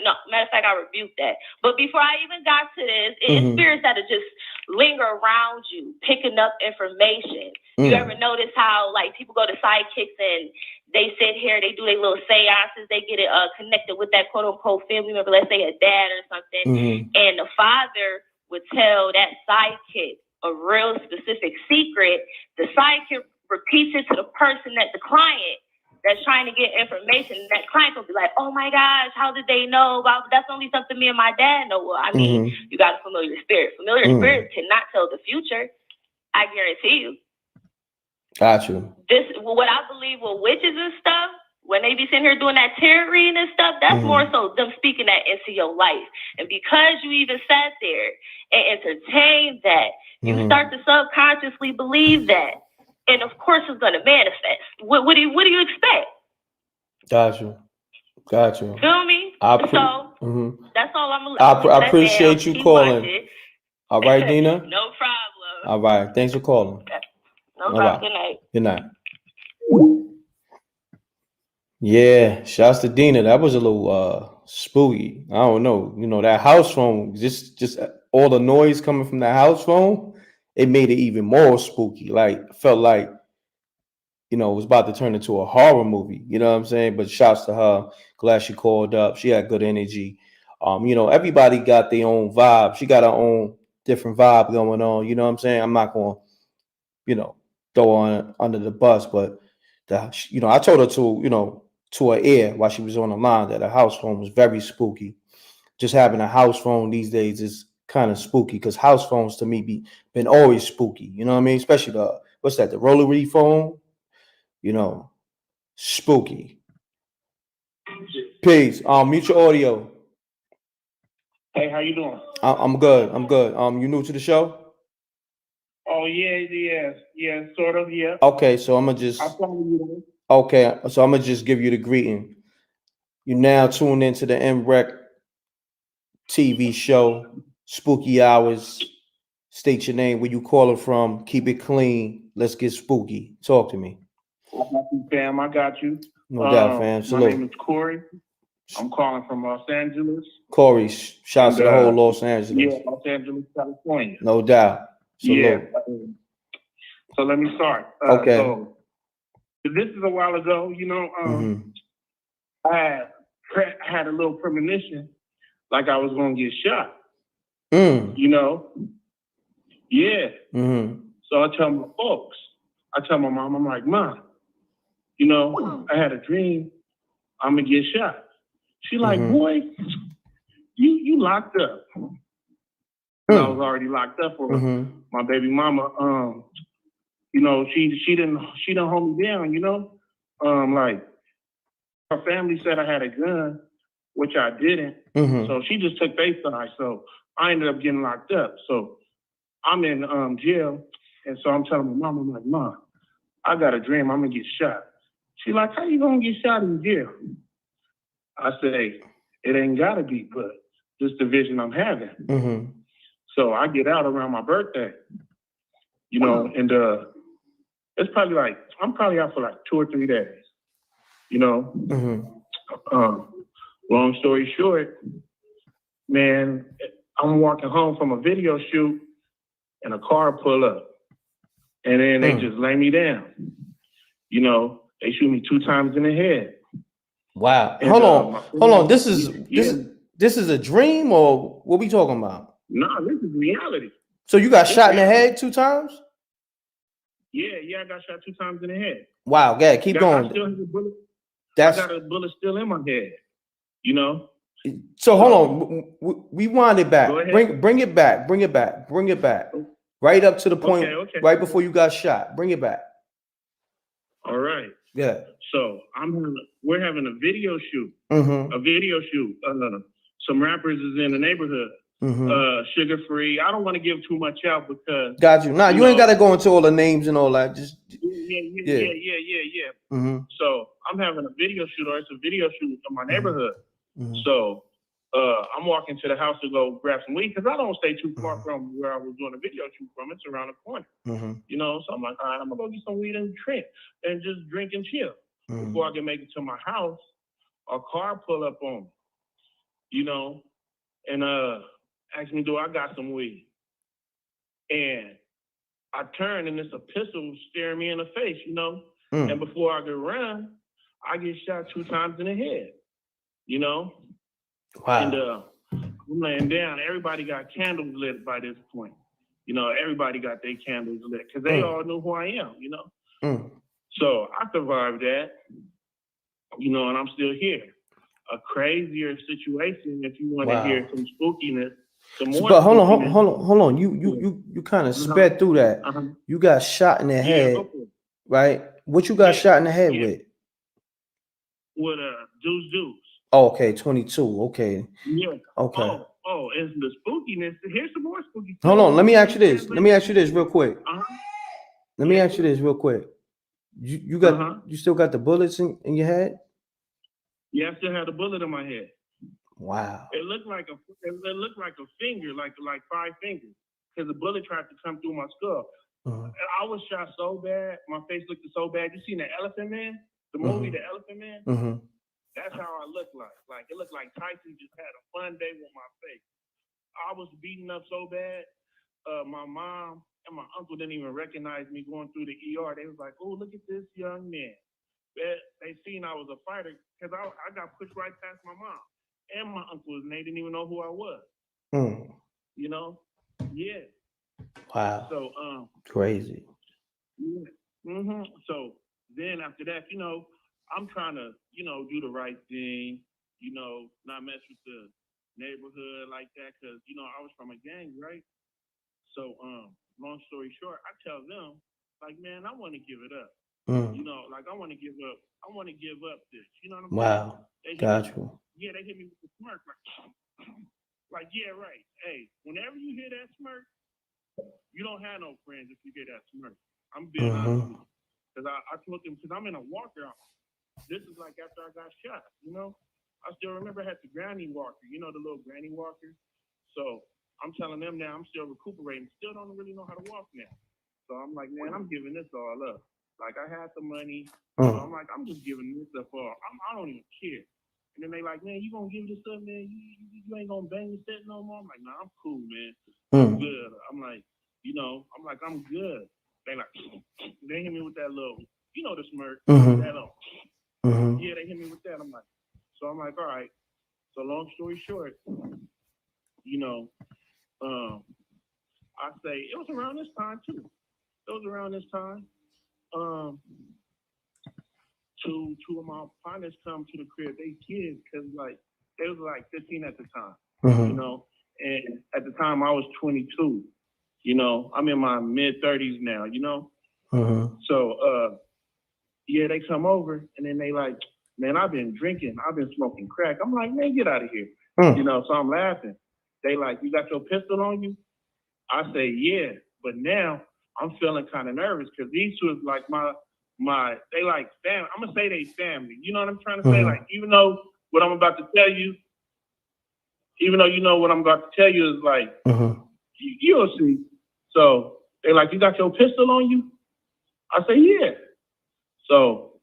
no, matter of fact, I rebuked that. But before I even got to this, it's spirits that are just linger around you, picking up information. You ever notice how like people go to sidekicks and they sit here, they do their little seances, they get it connected with that quote unquote family member, let's say a dad or something, and the father would tell that sidekick a real specific secret. The sidekick repeats it to the person that the client that's trying to get information. That client will be like, oh my gosh, how did they know? Well, that's only something me and my dad know. Well, I mean, you got a familiar spirit. Familiar spirits cannot tell the future. I guarantee you. Got you. This, what I believe with witches and stuff, when they be sitting here doing that tarot reading and stuff, that's more so them speaking that into your life. And because you even sat there and entertained that, you start to subconsciously believe that. And of course it's going to manifest. What do you expect? Got you. Feel me? So that's all I'm I appreciate you calling. All right, Dina? No problem. All right. Thanks for calling. No problem. Good night. Good night. Yeah, shouts to Dina. That was a little spooky. I don't know. You know, that house phone, just all the noise coming from that house phone, it made it even more spooky. Like felt like, you know, it was about to turn into a horror movie. You know what I'm saying? But shouts to her. Glad she called up. She had good energy. You know, everybody got their own vibe. She got her own different vibe going on. You know what I'm saying? I'm not gonna, you know, throw on under the bus, but you know, I told her to, you know, to her ear while she was on the line that a house phone was very spooky. Just having a house phone these days is kind of spooky because house phones to me been always spooky. You know what I mean? Especially the rotary phone. You know, spooky. Peace. Mute your audio. Hey, how you doing? I'm good. I'm good. You new to the show? Oh yeah, sort of, yeah. Okay, so I'm gonna just. I'm following you. Okay, so I'm gonna just give you the greeting. You now tuned into the MRecktv TV show, Spooky Hours. State your name, where you calling from. Keep it clean. Let's get spooky. Talk to me. I got you, fam. I got you. No doubt, fam. My Salute. name is Corey. I'm calling from Los Angeles. Corey, shouts to the whole Los Angeles. Yeah, Los Angeles, California. No doubt. Salute. Yeah. So let me start. Okay. So this is a while ago. You know, I had a little premonition, like I was gonna get shot. You know. Yeah. So I tell my folks. I tell my mom. I'm like, Mom, you know, I had a dream. I'm gonna get shot. She like, boy, you locked up. I was already locked up for my baby mama. You know, she didn't hold me down. You know, like her family said I had a gun, which I didn't. So she just took their side. So I ended up getting locked up. So I'm in jail, and so I'm telling my mom, I'm like, Mom, I got a dream. I'm gonna get shot. She like, how you gonna get shot in jail? I say, it ain't gotta be, but this the vision I'm having. So I get out around my birthday, you know, and it's probably like, I'm probably out for like 2 or 3 days, you know. Long story short, man, I'm walking home from a video shoot and a car pull up and then they just lay me down. You know, they shoot me 2 times in the head. Wow. And, hold on. This is a dream or what we talking about? No, this is reality. So you got shot in the head 2 times? Yeah, I got shot 2 times in the head. Wow, yeah, keep going. I still have a bullet. I got a bullet still in my head, you know? So hold on. Rewind it back. Go ahead. Bring it back. Right up to the point right before you got shot. Bring it back. All right. Yeah. So we're having a video shoot. A video shoot. Some rappers is in the neighborhood. Sugar Free. I don't want to give too much out because got you. Nah, you ain't gotta go into all the names and all that. Just yeah. So I'm having a video shoot, or it's a video shoot in my neighborhood. So I'm walking to the house to go grab some weed because I don't stay too far from where I was doing a video shoot from. It's around the corner. You know, so I'm like, all right, I'm gonna go get some weed and drink and just drink and chill. Before I can make it to my house, a car pull up on me, you know, and asked me, do I got some weed? And I turn and it's a pistol staring me in the face, you know. And before I could run, I get shot 2 times in the head, you know. Wow. And I'm laying down. Everybody got candles lit by this point. You know, everybody got their candles lit because they all knew who I am, you know. So I survived that, you know, and I'm still here. A crazier situation, if you want to hear some spookiness. But hold on. You kind of sped through that. You got shot in the head, right? What you got shot in the head with? With a deuce. Oh, okay, 22. Okay. Yeah. Okay. Oh, it's the spookiness. Here's some more spooky. Hold on. Let me ask you this real quick. Let me ask you this real quick. You got you still got the bullets in your head? Yeah, I still had a bullet in my head. Wow. It looked like a finger, like 5 fingers, because the bullet tried to come through my skull. And I was shot so bad, my face looked so bad. You seen the Elephant Man? The movie, The Elephant Man. Mm-hmm. That's how I look like. Like it looked like Tyson just had a fun day with my face. I was beaten up so bad. My mom and my uncle didn't even recognize me going through the ER. They was like, "Oh, look at this young man." They seen I was a fighter because I got pushed right past my mom and my uncles, and they didn't even know who I was. You know? Yeah. Wow. So Crazy. Yeah. So then after that, you know, I'm trying to, you know, do the right thing, you know, not mess with the neighborhood like that, because, you know, I was from a gang, right? So, long story short, I tell them, like, man, I want to give it up. You know, like, I want to give up this. You know what I'm saying? Wow. Got you. Yeah, they hit me with the smirk. Like, yeah, right. Hey, whenever you hear that smirk, you don't have no friends if you hear that smirk. I'm being honest with you. Because I told them, because I'm in a walker. This is like after I got shot, you know? I still remember I had the granny walker, you know, the little granny walker? So I'm telling them now I'm still recuperating, still don't really know how to walk now. So I'm like, man, I'm giving this all up. Like, I had the money. So I'm like, I'm just giving this up all. I don't even care. And then they like, man, you gonna give this up, man? You ain't gonna bang the set no more? I'm like, nah, I'm cool, man. I'm good. I'm like, you know, I'm good. They like, they hit me with that little, you know, the smirk. That little, yeah, they hit me with that. I'm like, all right. So long story short, you know, I say it was around this time too. Two of my partners come to the crib. They kids, cause like they was like 15 at the time, you know. And at the time I was 22. You know, I'm in my mid 30s now. You know. So yeah, they come over and then they like, man, I've been drinking, I've been smoking crack. I'm like, man, get out of here. You know. So I'm laughing. They like, you got your pistol on you? I say, yeah, but now I'm feeling kind of nervous because these two is like they like family. I'm gonna say they family. You know what I'm trying to say? Like, even though what I'm about to tell you, even though you know what I'm about to tell you is like, you'll see. So they like, you got your pistol on you? I say, yeah. So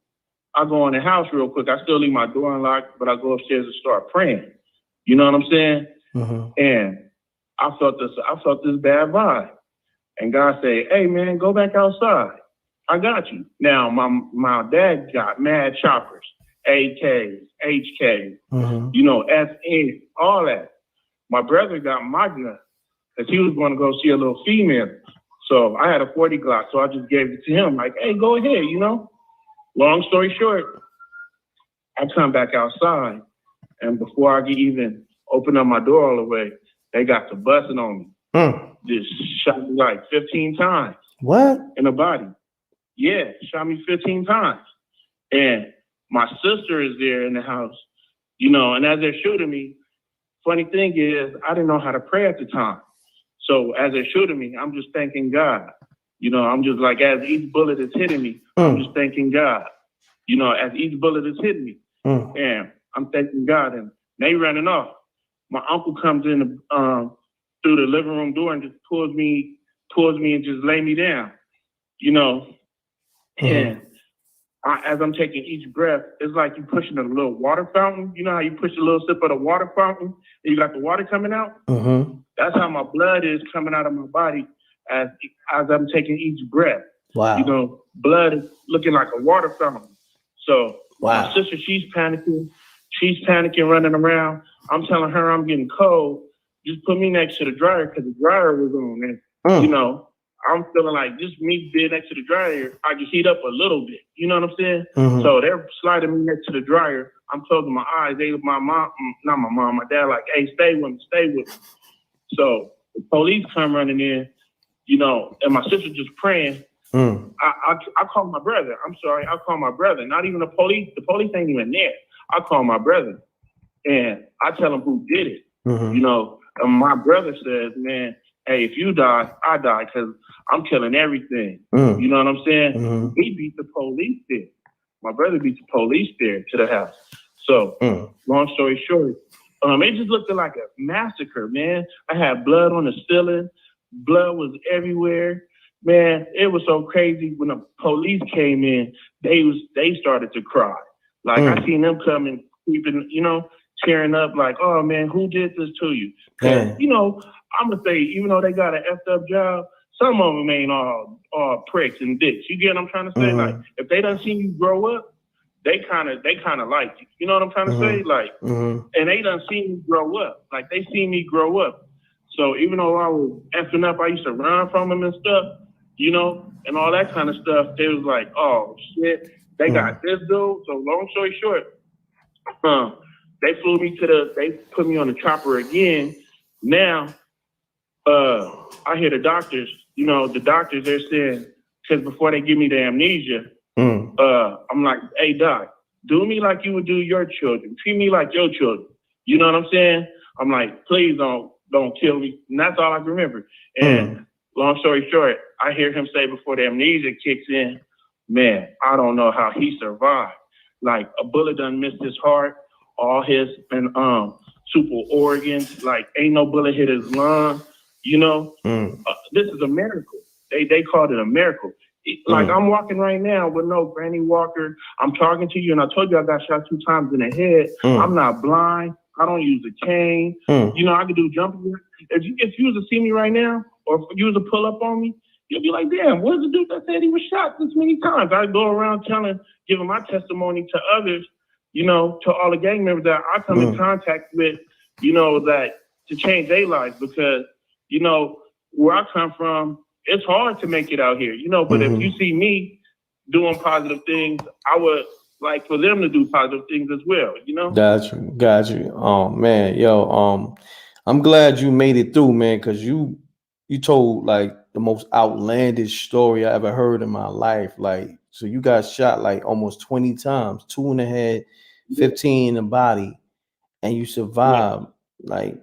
I go in the house real quick. I still leave my door unlocked, but I go upstairs and start praying. You know what I'm saying? And I felt this bad vibe. And God said, hey man, go back outside. I got you. Now my dad got mad choppers, AKs, HKs, you know, FN, all that. My brother got my gun because he was going to go see a little female. So I had a 40 Glock, so I just gave it to him. Like, hey, go ahead, you know. Long story short, I come back outside, and before I could even open up my door all the way, they got to busting on me. Just shot me like 15 times. What? In the body. Yeah, shot me 15 times. And my sister is there in the house, you know, and as they're shooting me, funny thing is, I didn't know how to pray at the time. So as they're shooting me, I'm just thanking God. You know, I'm just like, as each bullet is hitting me, I'm just thanking God. You know, as each bullet is hitting me. And I'm thanking God, and they running off. My uncle comes in through the living room door and just pulls me and just lay me down, you know. And as I'm taking each breath, it's like you pushing a little water fountain. You know how you push a little sip of the water fountain and you got the water coming out? That's how my blood is coming out of my body as I'm taking each breath. Wow. You know, blood is looking like a water fountain. So my sister, she's panicking, running around. I'm telling her I'm getting cold. Just put me next to the dryer because the dryer was on. And, you know, I'm feeling like just me being next to the dryer, I can heat up a little bit. You know what I'm saying? So they're sliding me next to the dryer. I'm closing my eyes. My dad like, hey, stay with me. So the police come running in, you know, and my sister just praying. I call my brother. I call my brother. Not even the police. The police ain't even there. I call my brother. And I tell him who did it. You know, and my brother says, man, hey, if you die, I die because I'm killing everything. You know what I'm saying? He beat the police there. My brother beat the police there to the house. So, long story short, it just looked like a massacre, man. I had blood on the ceiling. Blood was everywhere. Man, it was so crazy when the police came in. They started to cry. Like I seen them coming, creeping, tearing up. Like, oh man, who did this to you? Because I'm gonna say, even though they got an effed up job, some of them ain't all pricks and dicks. You get what I'm trying to say? Like, if they done seen you grow up, they kind of like you. You know what I'm trying to say? Like, and they done seen me grow up. Like they seen me grow up. So even though I was effing up, I used to run from them and stuff, and all that kind of stuff. They was like, oh shit, they got this dude. So long story short, they put me on the chopper again. Now, I hear the doctors, they're saying, because before they give me the amnesia, I'm like, hey doc, do me like you would do your children. Treat me like your children. You know what I'm saying? I'm like, please don't kill me. And that's all I can remember. And long story short, I hear him say before the amnesia kicks in, man, I don't know how he survived. Like a bullet done missed his heart, all his super organs. Like ain't no bullet hit his lung. This is a miracle. They called it a miracle. Like I'm walking right now with no granny walker. I'm talking to you, and I told you I got shot 2 times in the head. I'm not blind. I don't use a cane. I can do jumping. If you was to see me right now, or if you was to pull up on me, you'll be like, damn, where's the dude that said he was shot this many times? I go around giving my testimony to others, to all the gang members that I come in contact with, that to change their lives because, where I come from, it's hard to make it out here, but if you see me doing positive things, I would like for them to do positive things as well, Got you. Oh man, yo, I'm glad you made it through, man, because you told like the most outlandish story I ever heard in my life. Like, so you got shot like almost 20 times, 2 in the head, 15 in the body, and you survived. Like,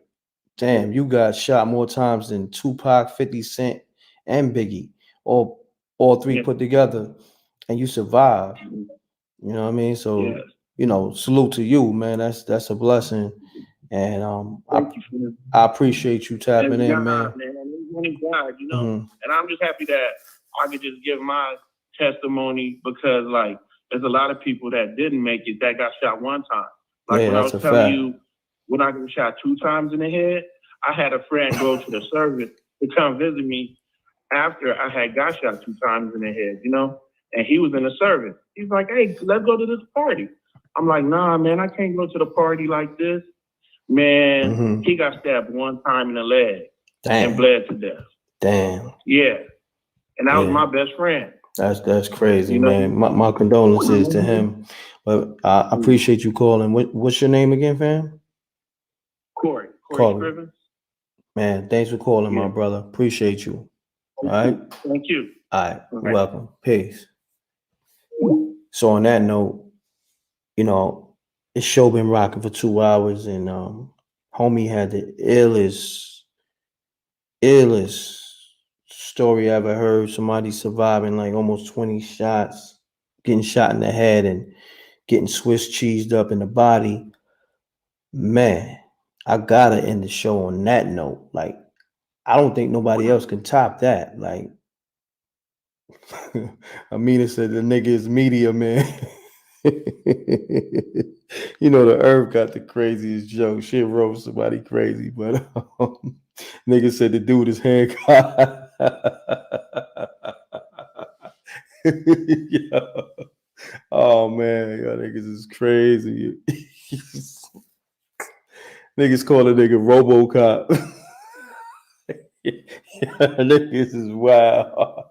damn, you got shot more times than Tupac, 50 Cent, and Biggie, all 3 put together, and you survived. You know what I mean? So, salute to you, man. That's a blessing. And I appreciate you tapping in, man. God, and I'm just happy that I could just give my testimony because, like, there's a lot of people that didn't make it that got shot 1 time. Like when I was telling you, when I got shot 2 times in the head, I had a friend go to the service to come visit me after I had got shot 2 times in the head, and he was in the service. He's like, hey, let's go to this party. I'm like, nah, man, I can't go to the party like this. Man, he got stabbed 1 time in the leg and bled to death. Damn. Yeah. And that was my best friend. That's crazy, man. My condolences to him. But I appreciate you calling. What's your name again, fam? Corey Scrivens. Man, thanks for calling, my brother. Appreciate you. All right. Thank you. All right. You're welcome. Peace. So on that note, this show been rocking for 2 hours, and homie had the illest story I ever heard. Somebody surviving like almost 20 shots, getting shot in the head and getting Swiss cheesed up in the body. Man, I gotta end the show on that note. Like, I don't think nobody else can top that. Like, Amina said the nigga is media, man. The Earth got the craziest joke. Shit roast somebody crazy, but nigga said the dude is handcuffed. Oh man, y'all niggas is crazy. Niggas call a nigga RoboCop. Niggas is wild.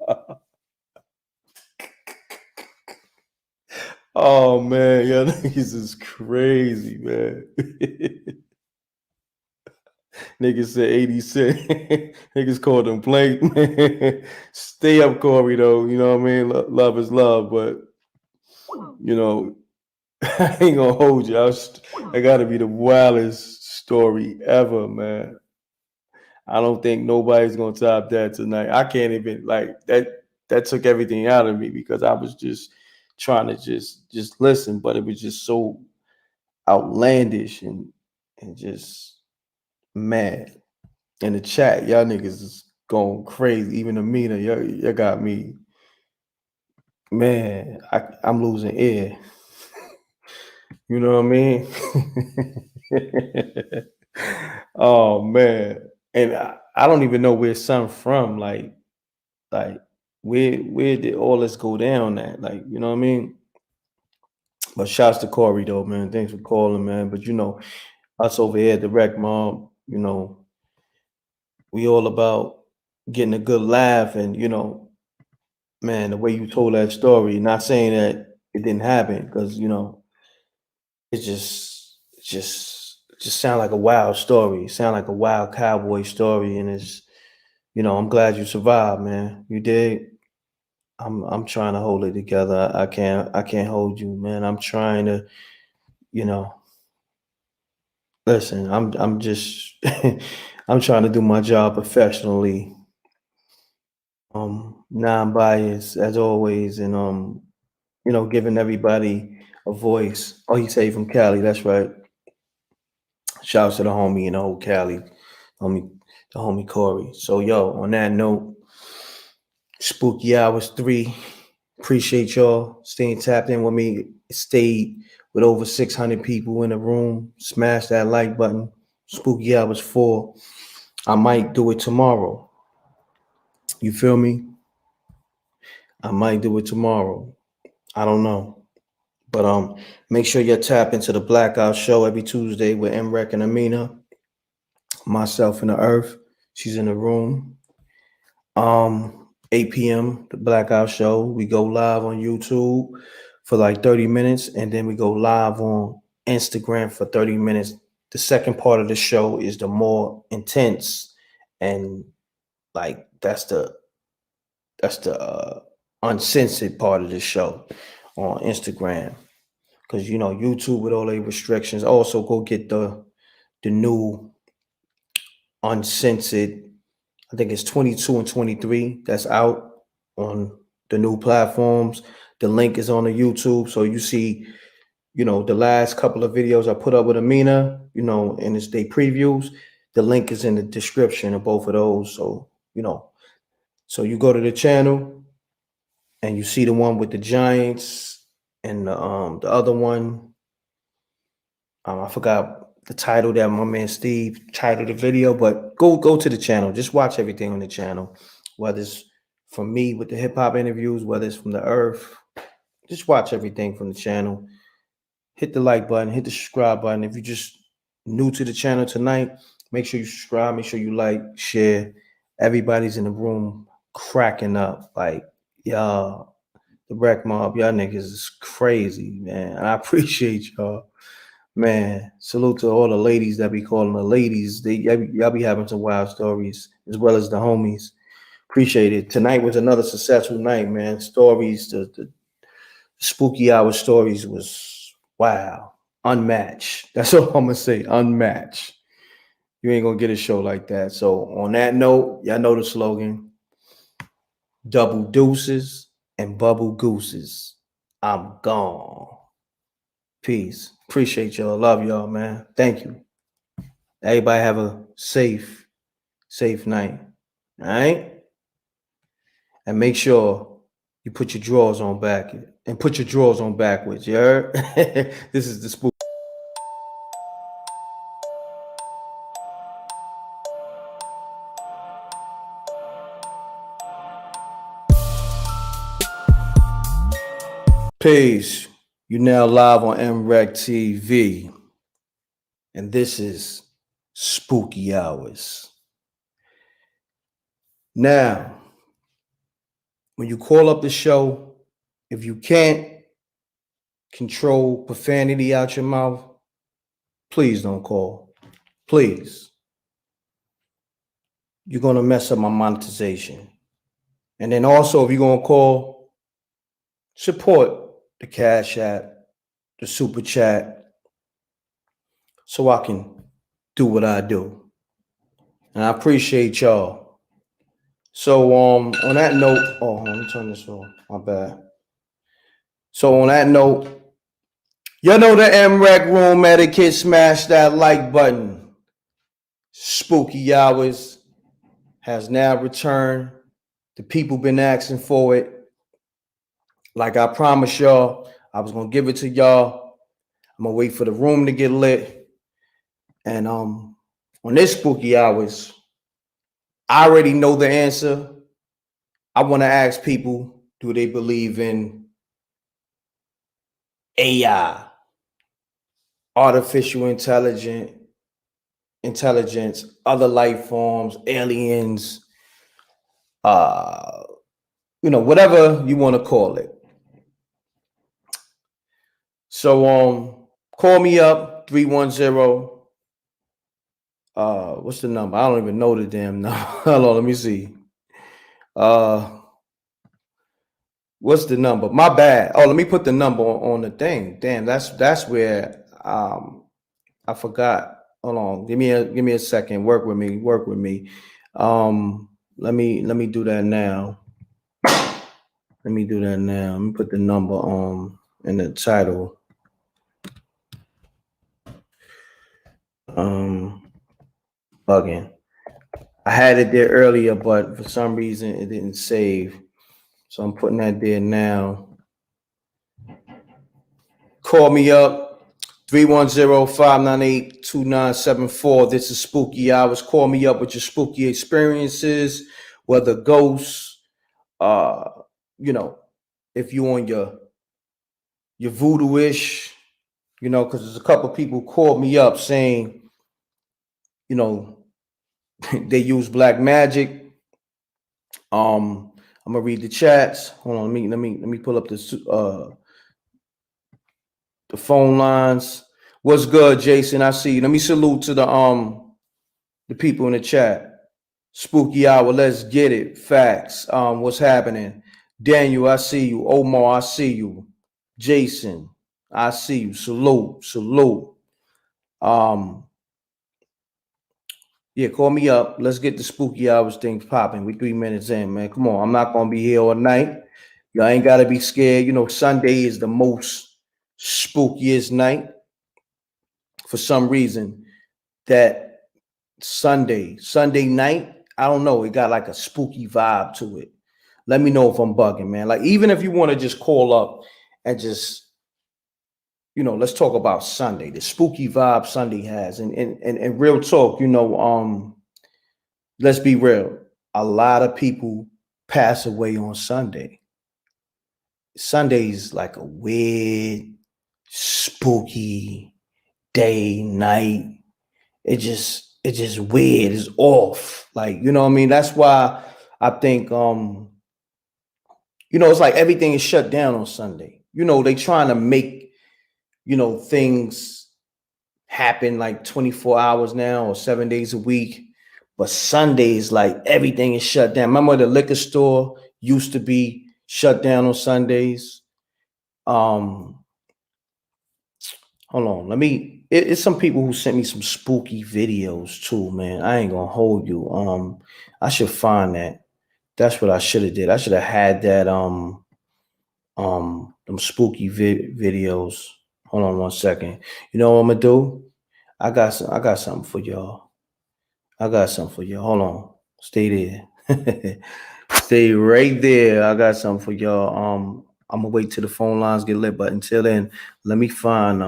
Oh man, y'all niggas is crazy, man. Niggas said 80 Cent. Niggas called him Blank, man. Stay up, Corey, though. You know what I mean? Love is love, but I ain't gonna hold you. I gotta be the wildest story ever, man. I don't think nobody's gonna top that tonight. I can't even like that. That took everything out of me because I was just trying to just listen, but it was just so outlandish and just mad. In the chat, y'all niggas is going crazy. Even Amina, you got me. Man, I'm losing air. You know what I mean? Oh man. And I don't even know where son from. Like where did all this go down at? Like, you know what I mean? But shouts to Corey though, man. Thanks for calling, man. But you know, us over here at the Rec Mob, you know, we all about getting a good laugh. And you know, man, the way you told that story, not saying that it didn't happen, because you know, it just sound like a wild story. It sound like a wild cowboy story. And it's, you know, I'm glad you survived, man. You did. I'm trying to hold it together. I can't hold you, man. I'm trying to, you know, listen, I'm just I'm trying to do my job professionally, non-biased as always, and you know, giving everybody a voice. Oh, he say from Cali, that's right. Shouts to the homie in the old Cali, the homie Corey. So yo, on that note, Spooky Hours 3. Appreciate y'all staying tapped in with me. Stayed with over 600 people in the room. Smash that like button. Spooky Hours 4. I might do it tomorrow. You feel me? I might do it tomorrow. I don't know. But make sure you tap into the Blackout Show every Tuesday with M.Reck and Amina. Myself and the Earth. She's in the room. 8 p.m. the Blackout Show. We go live on YouTube for like 30 minutes, and then we go live on Instagram for 30 minutes. The second part of the show is the more intense, and like that's the uncensored part of the show on Instagram. Because you know, YouTube with all the restrictions. Also go get the new uncensored, I think it's 22 and 23 that's out on the new platforms. The link is on the YouTube. So you see, you know, the last couple of videos I put up with Amina, you know, and it's day previews. The link is in the description of both of those. So, you know, so you go to the channel and you see the one with the Giants and the other one. I forgot the title that my man Steve titled the video, but go to the channel. Just watch everything on the channel, whether it's from me with the hip hop interviews, whether it's from the Earth. Just watch everything from the channel. Hit the like button, hit the subscribe button. If you're just new to the channel tonight, make sure you subscribe, make sure you like, share. Everybody's in the room cracking up. Like, y'all, the Rec Mob, y'all niggas is crazy, man. I appreciate y'all. Man, salute to all the ladies that be calling the ladies. Y'all be having some wild stories, as well as the homies. Appreciate it. Tonight was another successful night, man. Stories, the spooky hour stories was wow, unmatched. That's all I'm gonna say, unmatched. You ain't gonna get a show like that. So on that note, y'all know the slogan: double deuces and bubble gooses. I'm gone. Peace. Appreciate y'all. Love y'all, man. Thank you. Everybody have a safe night. All right? And make sure you put your drawers on back and put your drawers on backwards. You heard? This is the spook. Peace. You now live on MRecktv. And this is Spooky Hours. Now, when you call up the show, if you can't control profanity out your mouth, please don't call. Please. You're going to mess up my monetization. And then also, if you're going to call, support the Cash App, the Super Chat, so I can do what I do. And I appreciate y'all. So on that note, let me turn this off. My bad. So on that note, you know the M.Reck room etiquette. Smash that like button. Spooky Hours. has now returned. The people been asking for it. Like I promised y'all, I was gonna give it to y'all. I'm gonna wait for the room to get lit. And on this spooky hours, I already know the answer. I want to ask people, do they believe in AI, artificial intelligence, other life forms, aliens, whatever you want to call it. So call me up 310. What's the number? I don't even know the damn number. Hold on, let me see. What's the number? My bad. Oh, let me put the number on the thing. Damn, that's where I forgot. Hold on. Give me a second. Work with me. Let me do that now. Let me put the number in the title. Bugging. I had it there earlier, but for some reason it didn't save. So I'm putting that there now. Call me up, 310-598-2974. This is Spooky Hours. Call me up with your spooky experiences, whether ghosts, if you on your voodoo-ish, because there's a couple people called me up saying, they use black magic. I'm gonna read the chats. Hold on, let me pull up the phone lines. What's good, Jason? I see you. Let me salute to the people in the chat. Spooky Hour, let's get it. Facts. What's happening? Daniel, I see you. Omar, I see you. Jason, I see you. Salute. Yeah, call me up. Let's get the Spooky Hours thing popping. We 3 minutes in, man. Come on. I'm not gonna be here all night. Y'all ain't gotta be scared. Sunday is the most spookiest night. For some reason, that Sunday night, I don't know, it got like a spooky vibe to it. Let me know if I'm bugging, man. Like, even if you want to just call up and just, let's talk about Sunday, the spooky vibe Sunday has. And real talk, let's be real. A lot of people pass away on Sunday. Sunday's like a weird, spooky day, night. It's just weird. It's off. Like, what I mean? That's why I think, it's like everything is shut down on Sunday. They trying to make, things happen like 24 hours now or 7 days a week. But Sundays, like everything is shut down. Remember the liquor store used to be shut down on Sundays. Hold on. It's some people who sent me some spooky videos too, man. I ain't gonna hold you. I should find that. That's what I should have did. I should have had that them spooky videos. Hold on 1 second. You know what I'm gonna do? I got something for y'all. Hold on. Stay there. Stay right there. I got something for y'all. I'm gonna wait till the phone lines get lit, but until then, let me find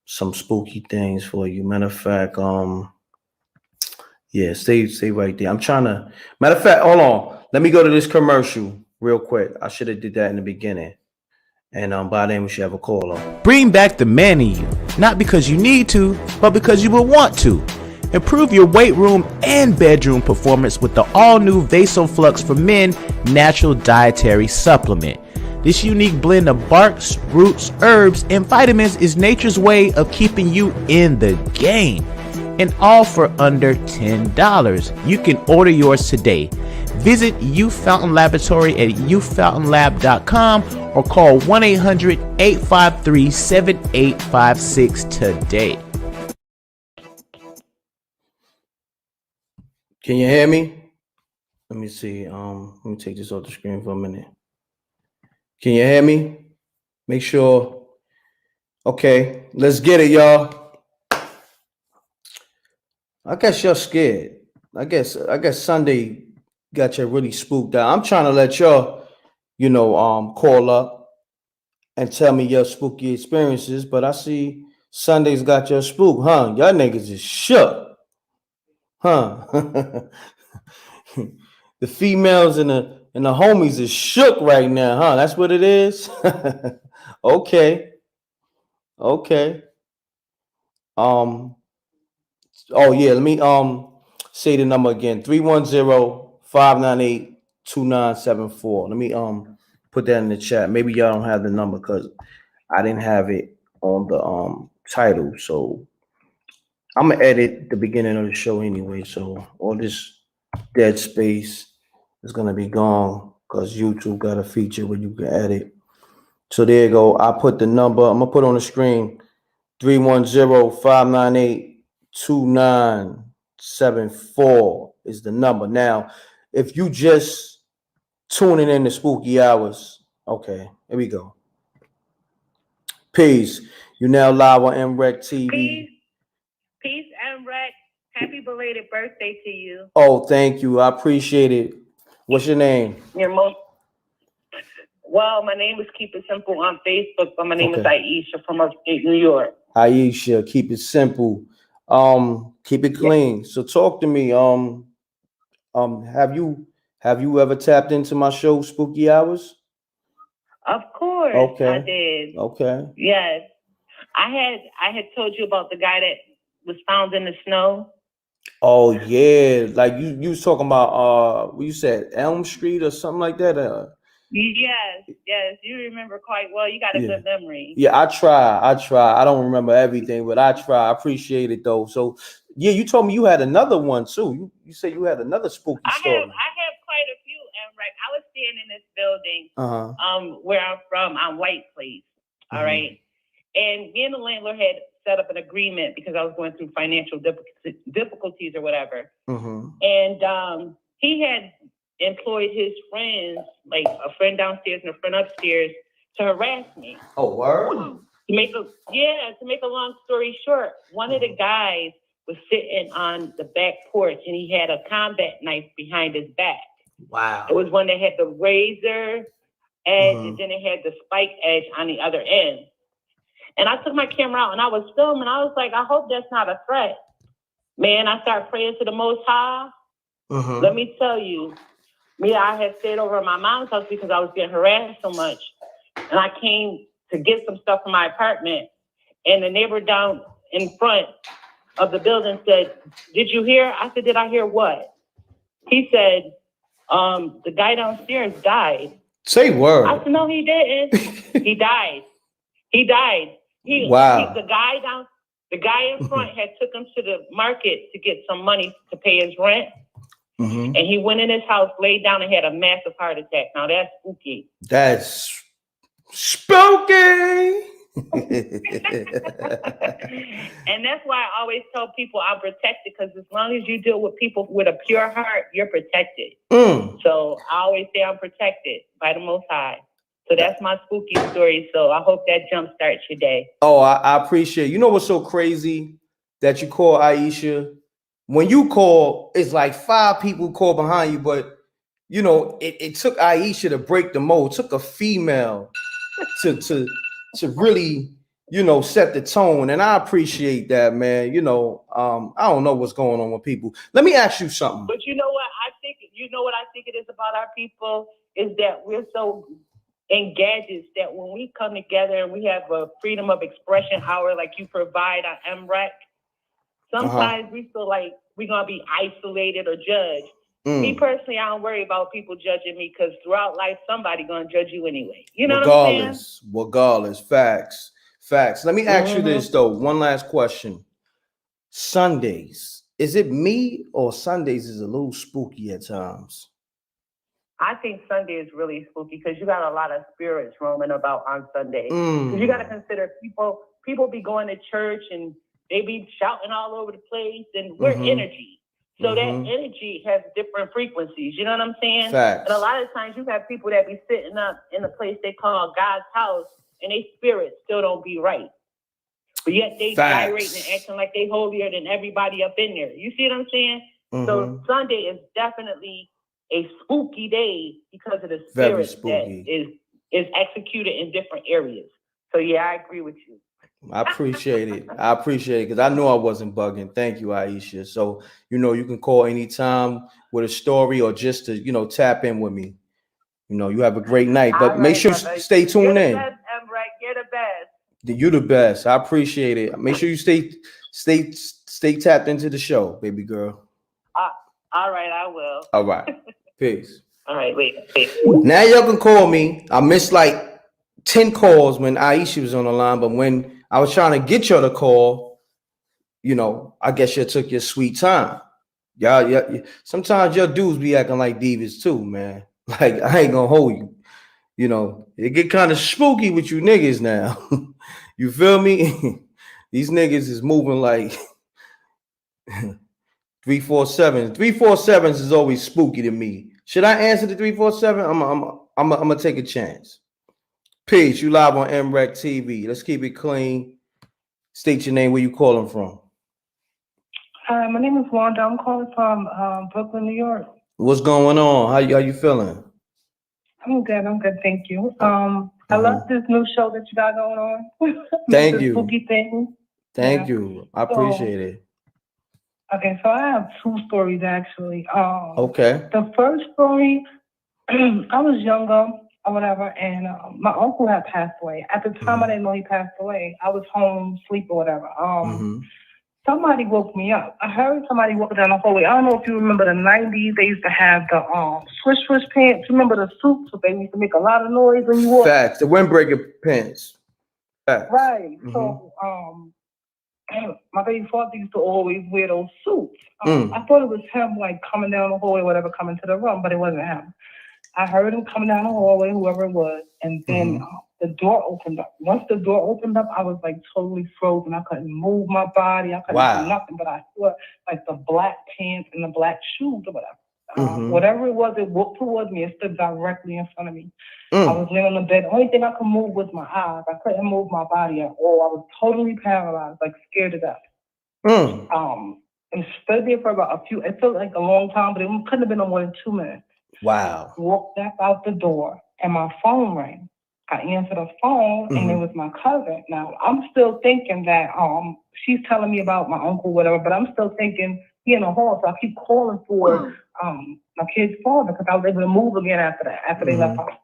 some spooky things for you. Matter of fact, yeah, stay right there. I'm trying to. Matter of fact, hold on. Let me go to this commercial real quick. I should have did that in the beginning. And by then we should have a call on. Bring back the man in you, not because you need to, but because you will want to. Improve your weight room and bedroom performance with the all-new VasoFlux for Men Natural Dietary Supplement. This unique blend of barks, roots, herbs, and vitamins is nature's way of keeping you in the game. And all for under $10. You can order yours today. Visit Youth Fountain Laboratory at youthfountainlab.com or call 1-800-853-7856 today. Can you hear me? Let me see. Let me take this off the screen for a minute. Can you hear me? Make sure. Okay, let's get it, y'all. I guess you're scared. I guess Sunday got you really spooked out. I'm trying to let y'all, call up and tell me your spooky experiences, but I see Sunday's got your spook, huh? Y'all niggas is shook, huh? The females and the homies is shook right now, huh? That's what it is. Okay. Oh yeah, let me say the number again. 310-598-2974. Let me put that in the chat. Maybe y'all don't have the number because I didn't have it on the title. So I'm gonna edit the beginning of the show anyway. So all this dead space is gonna be gone because YouTube got a feature where you can edit. So there you go. I put the number. I'm gonna put on the screen 310-598-2974 is the number. Now, if you just tuning in to Spooky Hours, okay, here we go. Peace. You now live on MRecktv. Peace, M.Reck. Happy belated birthday to you. Oh, thank you. I appreciate it. What's your name? Well, my name is Keep It Simple on Facebook, but my name is Aisha from upstate New York. Aisha, keep it simple. Keep it clean. Yeah. So talk to me. Have you ever tapped into my show, Spooky Hours? Of course, I did. Okay. Yes. I had told you about the guy that was found in the snow. Oh yeah, like you was talking about what you said, Elm Street or something like that. Yes, you remember quite well. You got a good memory. Yeah, I try. I don't remember everything, but I try. I appreciate it though. So yeah, you told me you had another one too. You said you had another spooky story. I have quite a few, M.Reck. I was staying in this building, where I'm from, on White Place. All right. And me and the landlord had set up an agreement because I was going through financial difficulties or whatever. And he had employed his friends, like a friend downstairs and a friend upstairs, to harass me. Oh, word? To make a long story short, one of the guys was sitting on the back porch and he had a combat knife behind his back. Wow. It was one that had the razor edge and then it had the spike edge on the other end. And I took my camera out and I was filming. I was like, I hope that's not a threat. Man, I started praying to the Most High. Let me tell you, I had stayed over at my mom's house because I was getting harassed so much. And I came to get some stuff from my apartment. And the neighbor down in front of the building said, did you hear? I said, did I hear what? He said, the guy downstairs died. Say word. I said, no, he didn't. He died. Wow. The guy in front had took him to the market to get some money to pay his rent. And he went in his house, laid down, and had a massive heart attack. Now that's spooky. That's spooky. And that's why I always tell people I'm protected, because as long as you deal with people with a pure heart, you're protected. So I always say I'm protected by the Most High. So that's my spooky story. So I hope that jumpstarts your day. Oh, I appreciate it. You know what's so crazy that you call Aisha? When you call, it's like 5 people call behind you, but you know, it took Aisha to break the mold. It took a female to really, set the tone. And I appreciate that, man. I don't know what's going on with people. Let me ask you something. But you know what I think it is about our people is that we're so in gadgets that when we come together and we have a freedom of expression hour like you provide on M.Reck, sometimes we feel like we're going to be isolated or judged. Me personally, I don't worry about people judging me because throughout life, somebody going to judge you anyway. You know what I'm saying? Regardless. Facts. Let me ask you this, though. One last question. Sundays. Is it me or Sundays is a little spooky at times? I think Sunday is really spooky because you got a lot of spirits roaming about on Sunday. Because you got to consider people be going to church and they be shouting all over the place, and we're energy. So that energy has different frequencies. You know what I'm saying? Facts. And a lot of times you have people that be sitting up in a place they call God's house, and their spirits still don't be right. But yet they gyrating and acting like they holier than everybody up in there. You see what I'm saying? So Sunday is definitely a spooky day because of the Very spirit that is executed in different areas. So yeah, I agree with you. I appreciate it. I appreciate it because I know I wasn't bugging. Thank you, Aisha. So, you can call anytime with a story or just to, tap in with me. You have a great night. But make sure you stay tuned in. You're the best, M.Reck. You're the best. You the best. I appreciate it. Make sure you stay tapped into the show, baby girl. All right, I will. All right. Peace. All right, wait. Now y'all can call me. I missed like 10 calls when Aisha was on the line, but when I was trying to get y'all to call, I guess you took your sweet time. Y'all, sometimes your dudes be acting like divas too, man. Like, I ain't gonna hold you. It get kind of spooky with you niggas now. You feel me? These niggas is moving like 347s. 347s is always spooky to me. Should I answer the 347? I'm gonna take a chance. Peace. You live on MRecktv. Let's keep it clean. State your name. Where you calling from? Hi, my name is Wanda. I'm calling from Brooklyn, New York. What's going on? How you feeling? I'm good. Thank you. I love this new show that you got going on. Thank you. Spooky thing. Thank you. I appreciate it. Okay, so I have two stories actually. Okay. The first story, I was younger or whatever, and my uncle had passed away. At the time, I didn't know he passed away. I was home, sleep or whatever. Somebody woke me up. I heard somebody walking down the hallway. I don't know if you remember the 90s. They used to have the swish pants. You remember the suits? So they used to make a lot of noise when you walk. Facts. The windbreaker pants. Facts. Right. So my baby father used to always wear those suits. I thought it was him, like coming down the hallway, whatever, coming to the room, but it wasn't him. I heard him coming down the hallway, whoever it was, and then the door opened up. Once the door opened up, I was like totally frozen. I couldn't move my body. I couldn't do nothing, but I saw like the black pants and the black shoes or whatever. Whatever it was, it walked towards me. It stood directly in front of me. I was laying on the bed. The only thing I could move was my eyes. I couldn't move my body at all. I was totally paralyzed, like scared to death. It stood there for about it felt like a long time, but it couldn't have been no more than 2 minutes. Wow. Walked back out the door and my phone rang. I answered the phone and it was my cousin. Now I'm still thinking that she's telling me about my uncle, whatever, but I'm still thinking he in the hall, so I keep calling for my kid's father because I was able to move again after that, after they left house.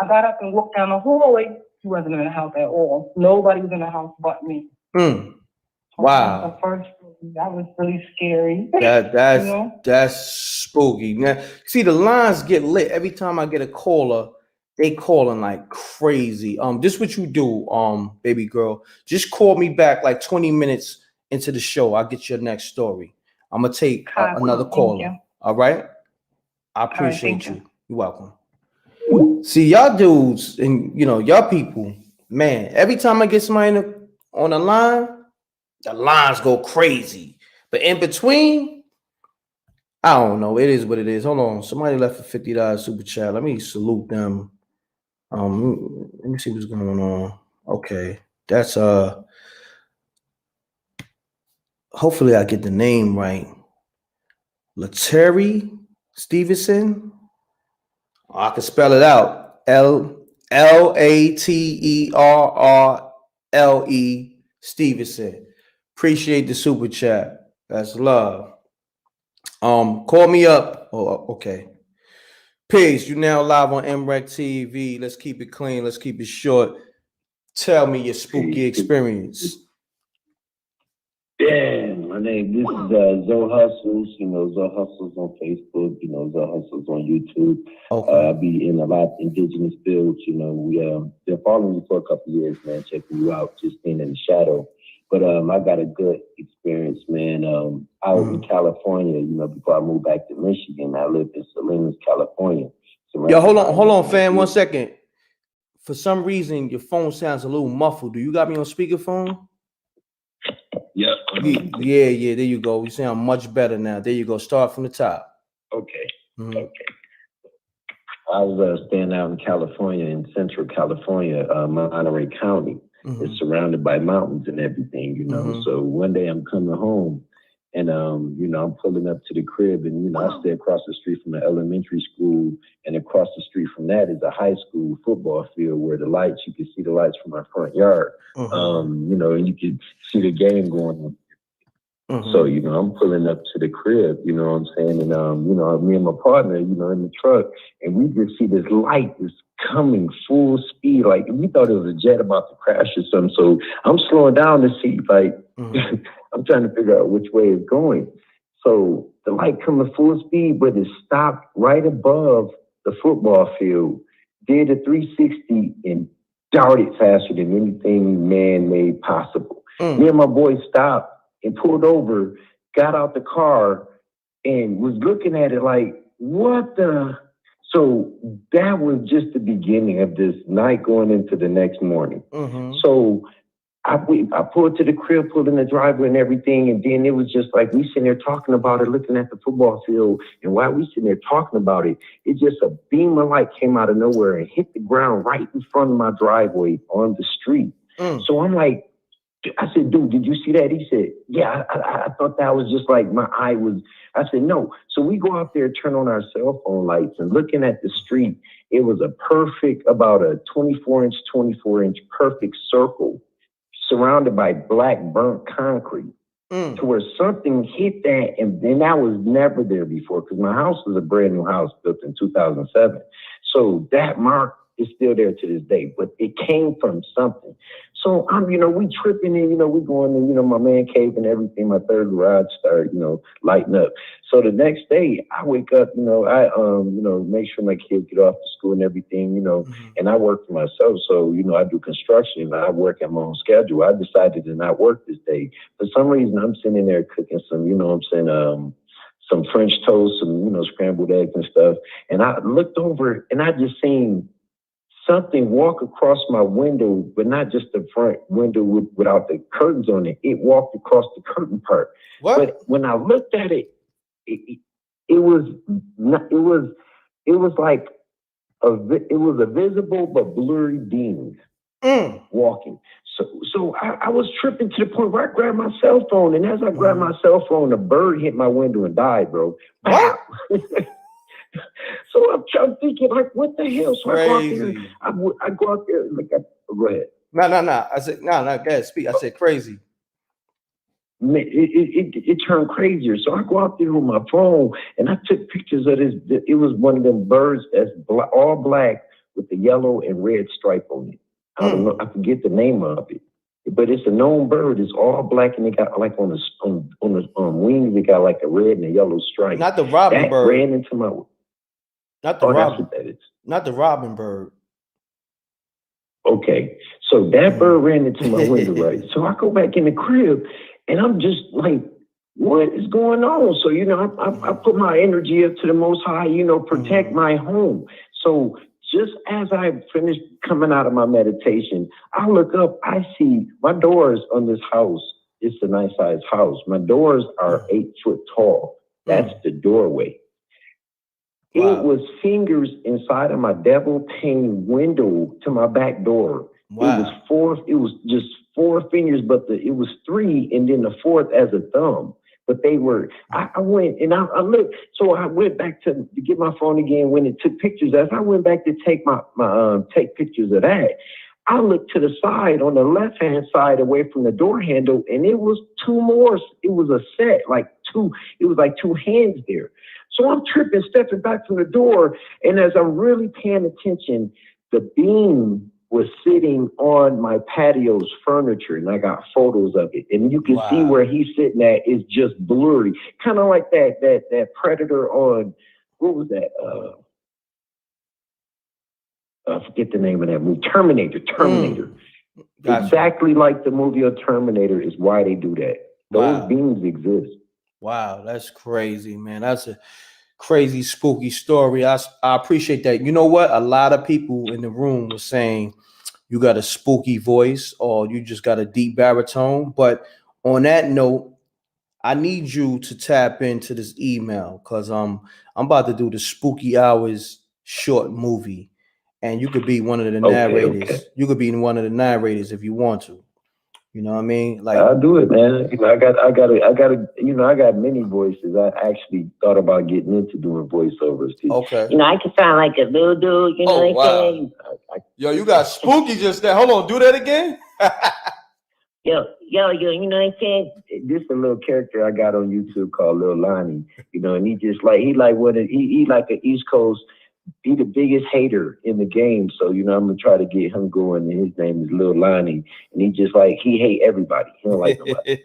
I got up and walked down the hallway. He wasn't in the house at all. Nobody was in the house but me. Wow. The first that was really scary. That's spooky. Now, see, the lines get lit every time I get a caller. They calling like crazy. This what you do, baby girl. Just call me back like 20 minutes into the show. I'll get your next story. I'm gonna take another caller. All right. I appreciate you. You're welcome. See, y'all dudes and y'all people, man. Every time I get somebody on the lines go crazy. But in between, I don't know. It is what it is. Hold on. Somebody left a $50 super chat. Let me salute them. Let me see what's going on. Okay. That's hopefully I get the name right. Lateri Stevenson. I can spell it out. Laterrle Stevenson. Appreciate the super chat. That's love. Call me up. Oh, okay. Peace. You now live on MRecktv. Let's keep it clean. Let's keep it short. Tell me your spooky experience. Yeah, my name. This is Zoe Hustles. Zoe Hustles on Facebook. Zoe Hustles on YouTube. Okay. I be in a lot of indigenous fields. We been following you for a couple of years, man. Checking you out, just being in the shadow. But I got a good experience, man. Out in California, before I moved back to Michigan, I lived in Salinas, California. Yo, hold on, fam. 1 second. For some reason, your phone sounds a little muffled. Do you got me on speakerphone? Yep. Yeah. There you go. You sound much better now. There you go. Start from the top. Okay. Okay. I was staying out in California, in Central California, Monterey County. It's surrounded by mountains and everything, So one day I'm coming home And, you know, I'm pulling up to the crib and, you know, I stay across the street from the elementary school, and across the street from that is a high school football field where the lights, you can see the lights from my front yard. You know, and you can see the game going on. So, you know, I'm pulling up to the crib, you know what I'm saying? And, you know, me and my partner, you know, in the truck, and we just see this light is coming full speed. Like, we thought it was a jet about to crash or something. So I'm slowing down to see, like, I'm trying to figure out which way it's going. So the light coming full speed, but it stopped right above the football field, did a 360 and darted faster than anything man-made possible. Me and my boy stopped and pulled over, got out the car, and was looking at it like, what the? So that was just the beginning of this night going into the next morning. So I pulled to the crib, pulled in the driveway and everything, and then it was just like we sitting there talking about it, looking at the football field, and while we sitting there talking about it, it just a beam of light came out of nowhere and hit the ground right in front of my driveway on the street. So I'm like, I said, dude, did you see that? He said, yeah, I thought that was just like my eye was. I said, no. So we go out there, turn on our cell phone lights, and looking at the street, it was a perfect, about a 24-inch perfect circle surrounded by black burnt concrete to where something hit that. And then that was never there before, because my house was a brand new house built in 2007. So that mark is still there to this day, but it came from something. So I'm, you know, we tripping in, you know, we going in, you know, my man cave and everything. My third garage started, you know, lighting up. So the next day I wake up, you know, I, you know, make sure my kids get off to school and everything, you know, and I work for myself. So, you know, I do construction and I work at my own schedule. I decided to not work this day. For some reason, I'm sitting there cooking some, you know what I'm saying, some French toast, some, you know, scrambled eggs and stuff. And I looked over and I just seen something walk across my window, but not just the front window without the curtains on it. It walked across the curtain part. What? But when I looked at it, it was like it was a visible but blurry being walking. So I was tripping to the point where I grabbed my cell phone, and as I grabbed my cell phone, a bird hit my window and died, bro. What? So I'm thinking, like, what the hell? So Crazy. I go out there, like, go ahead. No. I said, no, go ahead, speak. I said crazy. Man, it turned crazier. So I go out there with my phone and I took pictures of this. It was one of them birds that's all black with the yellow and red stripe on it. I don't know, I forget the name of it. But it's a known bird. It's all black, and they got like on the wings, they got like a red and a yellow stripe. Not the robin bird. Ran into my. Not the robin. That's what that is. Not the robin bird. Okay, so that bird ran into my window, right? So I go back in the crib, and I'm just like, what is going on? So, you know, I put my energy up to the Most High, you know, protect my home. So just as I finished coming out of my meditation, I look up, I see my doors on this house. It's a nice sized house. My doors are 8 foot tall. That's the doorway. Wow. It was fingers inside of my double pane window to my back door. Wow. It was just 4 fingers, but it was 3, and then the 4th as a thumb. But they were, I went and I looked, so I went back to get my phone again when it took pictures. As I went back to take take pictures of that, I looked to the side on the left-hand side away from the door handle, and it was 2 more. It was a set, like 2, it was like 2 hands there. So I'm tripping, stepping back from the door, and as I'm really paying attention, the beam was sitting on my patio's furniture, and I got photos of it. And you can see where he's sitting at is just blurry, kind of like that Predator on, what was that? I forget the name of that movie. Terminator. Gotcha. Exactly like the movie of Terminator is why they do that. Those beams exist. Wow, that's crazy, man. That's a crazy, spooky story. I appreciate that. You know what? A lot of people in the room were saying you got a spooky voice or you just got a deep baritone. But on that note, I need you to tap into this email because I'm about to do the Spooky Hours short movie. And you could be one of the narrators. Okay. You could be one of the narrators if you want to. You know what I mean? Like, I'll do it, man. You know, I got many voices. I actually thought about getting into doing voiceovers. Okay. You know, I can sound like a little dude, you know what I'm saying? Yo, you got spooky just there. Hold on, do that again. Yo, you know what I'm saying? This is a little character I got on YouTube called Lil Lonnie. You know, and he like an East Coast. He the biggest hater in the game. So, you know, I'm gonna try to get him going. And his name is Lil Lonnie. And he hate everybody. He don't like nobody.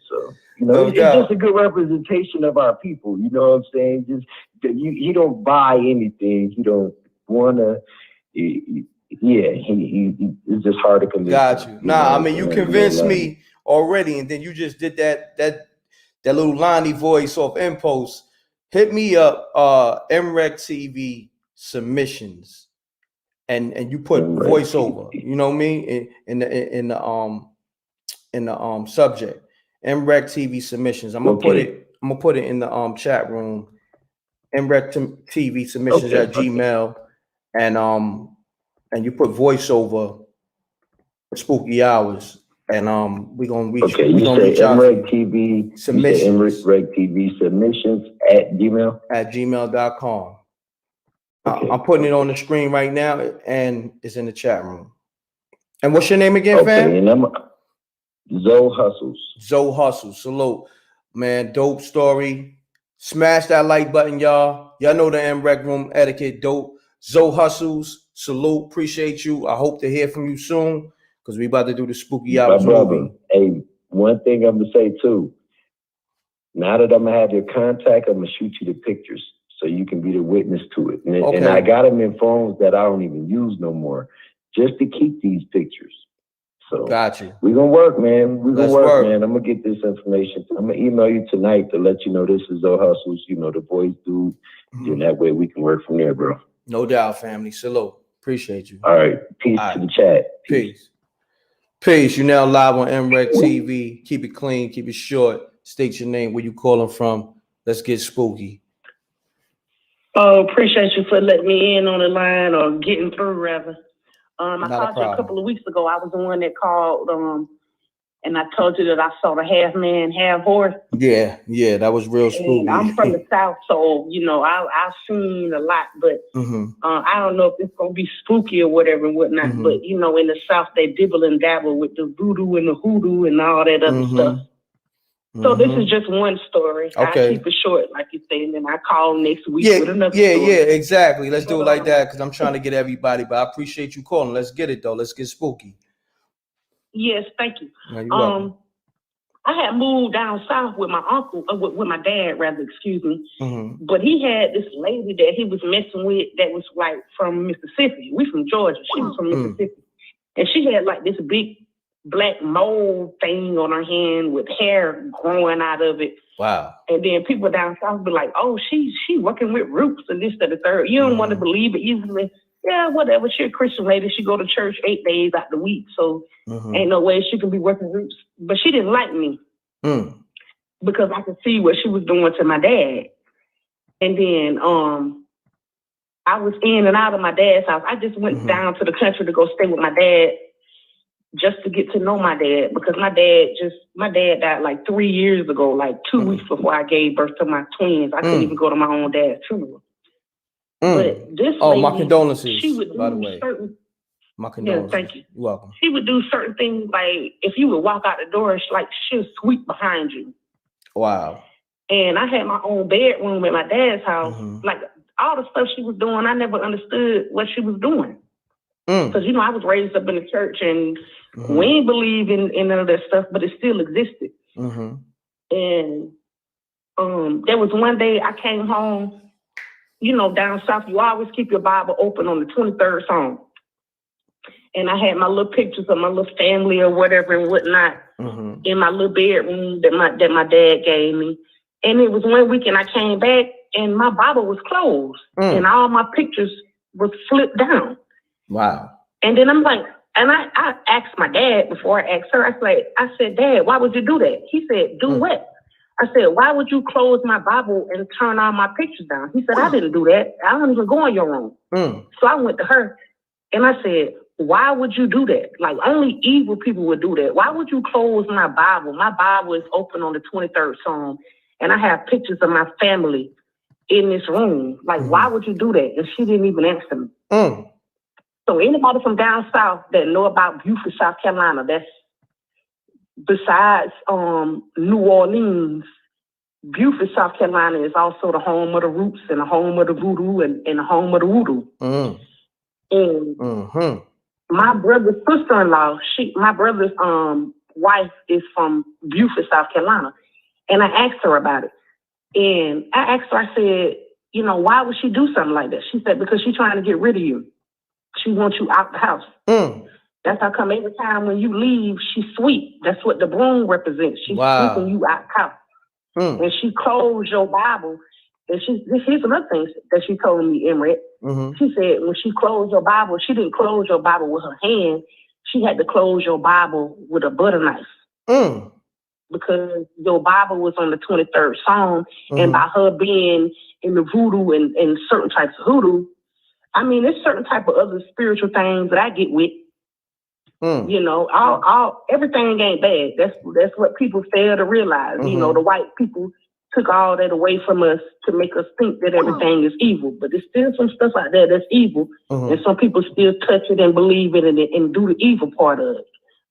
So, you know, it's just a good representation of our people. You know what I'm saying? Just he don't buy anything. He don't wanna. It's just hard to convince. Got you. Nah, I mean, you convinced me already, and then you just did that little Lonnie voice off impulse. Hit me up, MRecktv submissions, and you put voiceover. You know what I mean? In the subject, MRecktv submissions. I'm gonna put it in the chat room. MRecktv submissions at Gmail, and you put voiceover for Spooky Hours, and we gonna reach. Okay, we you gonna say reach out MRecktv submissions. MRecktv submissions at Gmail. At gmail.com. I'm putting it on the screen right now, and it's in the chat room. And what's your name again, fam? And I'm Zoe Hustles. Zoe Hustles. Salute, man. Dope story. Smash that like button, y'all. Y'all know the M.Reck room etiquette. Dope. Zoe Hustles. Salute. Appreciate you. I hope to hear from you soon, because we about to do the Spooky Hours movie. Hey, one thing I'm gonna say too. Now that I'm gonna have your contact, I'm gonna shoot you the pictures so you can be the witness to it. And I got them in phones that I don't even use no more, just to keep these pictures. So got you. We're gonna work, man. We're gonna work, man. I'm gonna get this information. I'm gonna email you tonight to let you know this is Zoe Hustles, you know, the voice dude. And that way we can work from there, bro. No doubt, family. Salute. Appreciate you. All right. Peace to the chat. Peace. Peace. You now live on MRecktv. Keep it clean, keep it short. State your name, where you calling from. Let's get spooky. Oh, appreciate you for letting me in on the line, or getting through, rather. I called you a couple of weeks ago. I was the one that called, and I told you that I saw the half man, half horse. Yeah, that was real spooky. And I'm from the South, so, you know, I've seen a lot, but I don't know if it's going to be spooky or whatever and whatnot, but, you know, in the South, they dibble and dabble with the voodoo and the hoodoo and all that other stuff. So this is just one story. Okay. I keep it short, like you say, and then I call next week with another story. Yeah, Exactly. Let's do it like that, because I'm trying to get everybody, but I appreciate you calling. Let's get it, though. Let's get spooky. Yes, thank you. No, you're welcome. I had moved down south with my uncle, with my dad, rather, excuse me. But he had this lady that he was messing with that was like from Mississippi. We from Georgia. She was from Mississippi. And she had like this big black mole thing on her hand with hair growing out of it. Wow. And then people down south be like, oh, she working with roots and this, that, the third. You don't want to believe it easily. Yeah, whatever. She a Christian lady. She go to church 8 days out the week. So ain't no way she can be working roots. But she didn't like me because I could see what she was doing to my dad. And then I was in and out of my dad's house. I just went down to the country to go stay with my dad, just to get to know my dad, because my dad died like 3 years ago, like 2 weeks before I gave birth to my twins. I couldn't even go to my own dad's funeral. But this lady, my condolences, she would do by the way. My condolences. Yeah, thank you. You're welcome. She would do certain things, like if you would walk out the door, she'll sweep behind you. Wow. And I had my own bedroom at my dad's house. Like all the stuff she was doing, I never understood what she was doing. Because, you know, I was raised up in the church, and we ain't believe in none of that stuff, but it still existed. And there was one day I came home. You know, down south, you always keep your Bible open on the 23rd Psalm. And I had my little pictures of my little family or whatever and whatnot in my little bedroom that my dad gave me. And it was one weekend I came back and my Bible was closed and all my pictures were flipped down. Wow. And then I'm like, and I asked my dad before I asked her, I said, Dad, why would you do that? He said, do what? I said, why would you close my Bible and turn all my pictures down? He said, I didn't do that. I don't even go in your room. So I went to her and I said, why would you do that? Like, only evil people would do that. Why would you close my Bible? My Bible is open on the 23rd Psalm, and I have pictures of my family in this room. Like, why would you do that? And she didn't even answer me. So anybody from down south that know about Beaufort, South Carolina, that's besides New Orleans, Beaufort, South Carolina is also the home of the roots and the home of the voodoo and the home of the voodoo. And my brother's sister-in-law, my brother's wife is from Beaufort, South Carolina. And I asked her about it. And I asked her, I said, you know, why would she do something like that? She said, because she's trying to get rid of you. She wants you out the house. That's how come every time when you leave, she sweep. That's what the broom represents. She's sweeping you out the house. And she closed your Bible. And here's another thing that she told me, M.Reck. She said when she closed your Bible, she didn't close your Bible with her hand. She had to close your Bible with a butter knife. Because your Bible was on the 23rd Psalm. And by her being in the voodoo and certain types of hoodoo, I mean, there's certain type of other spiritual things that I get with. You know, everything ain't bad. That's what people fail to realize. You know, the white people took all that away from us to make us think that everything is evil. But there's still some stuff out there that's evil. And some people still touch it and believe it and do the evil part of it.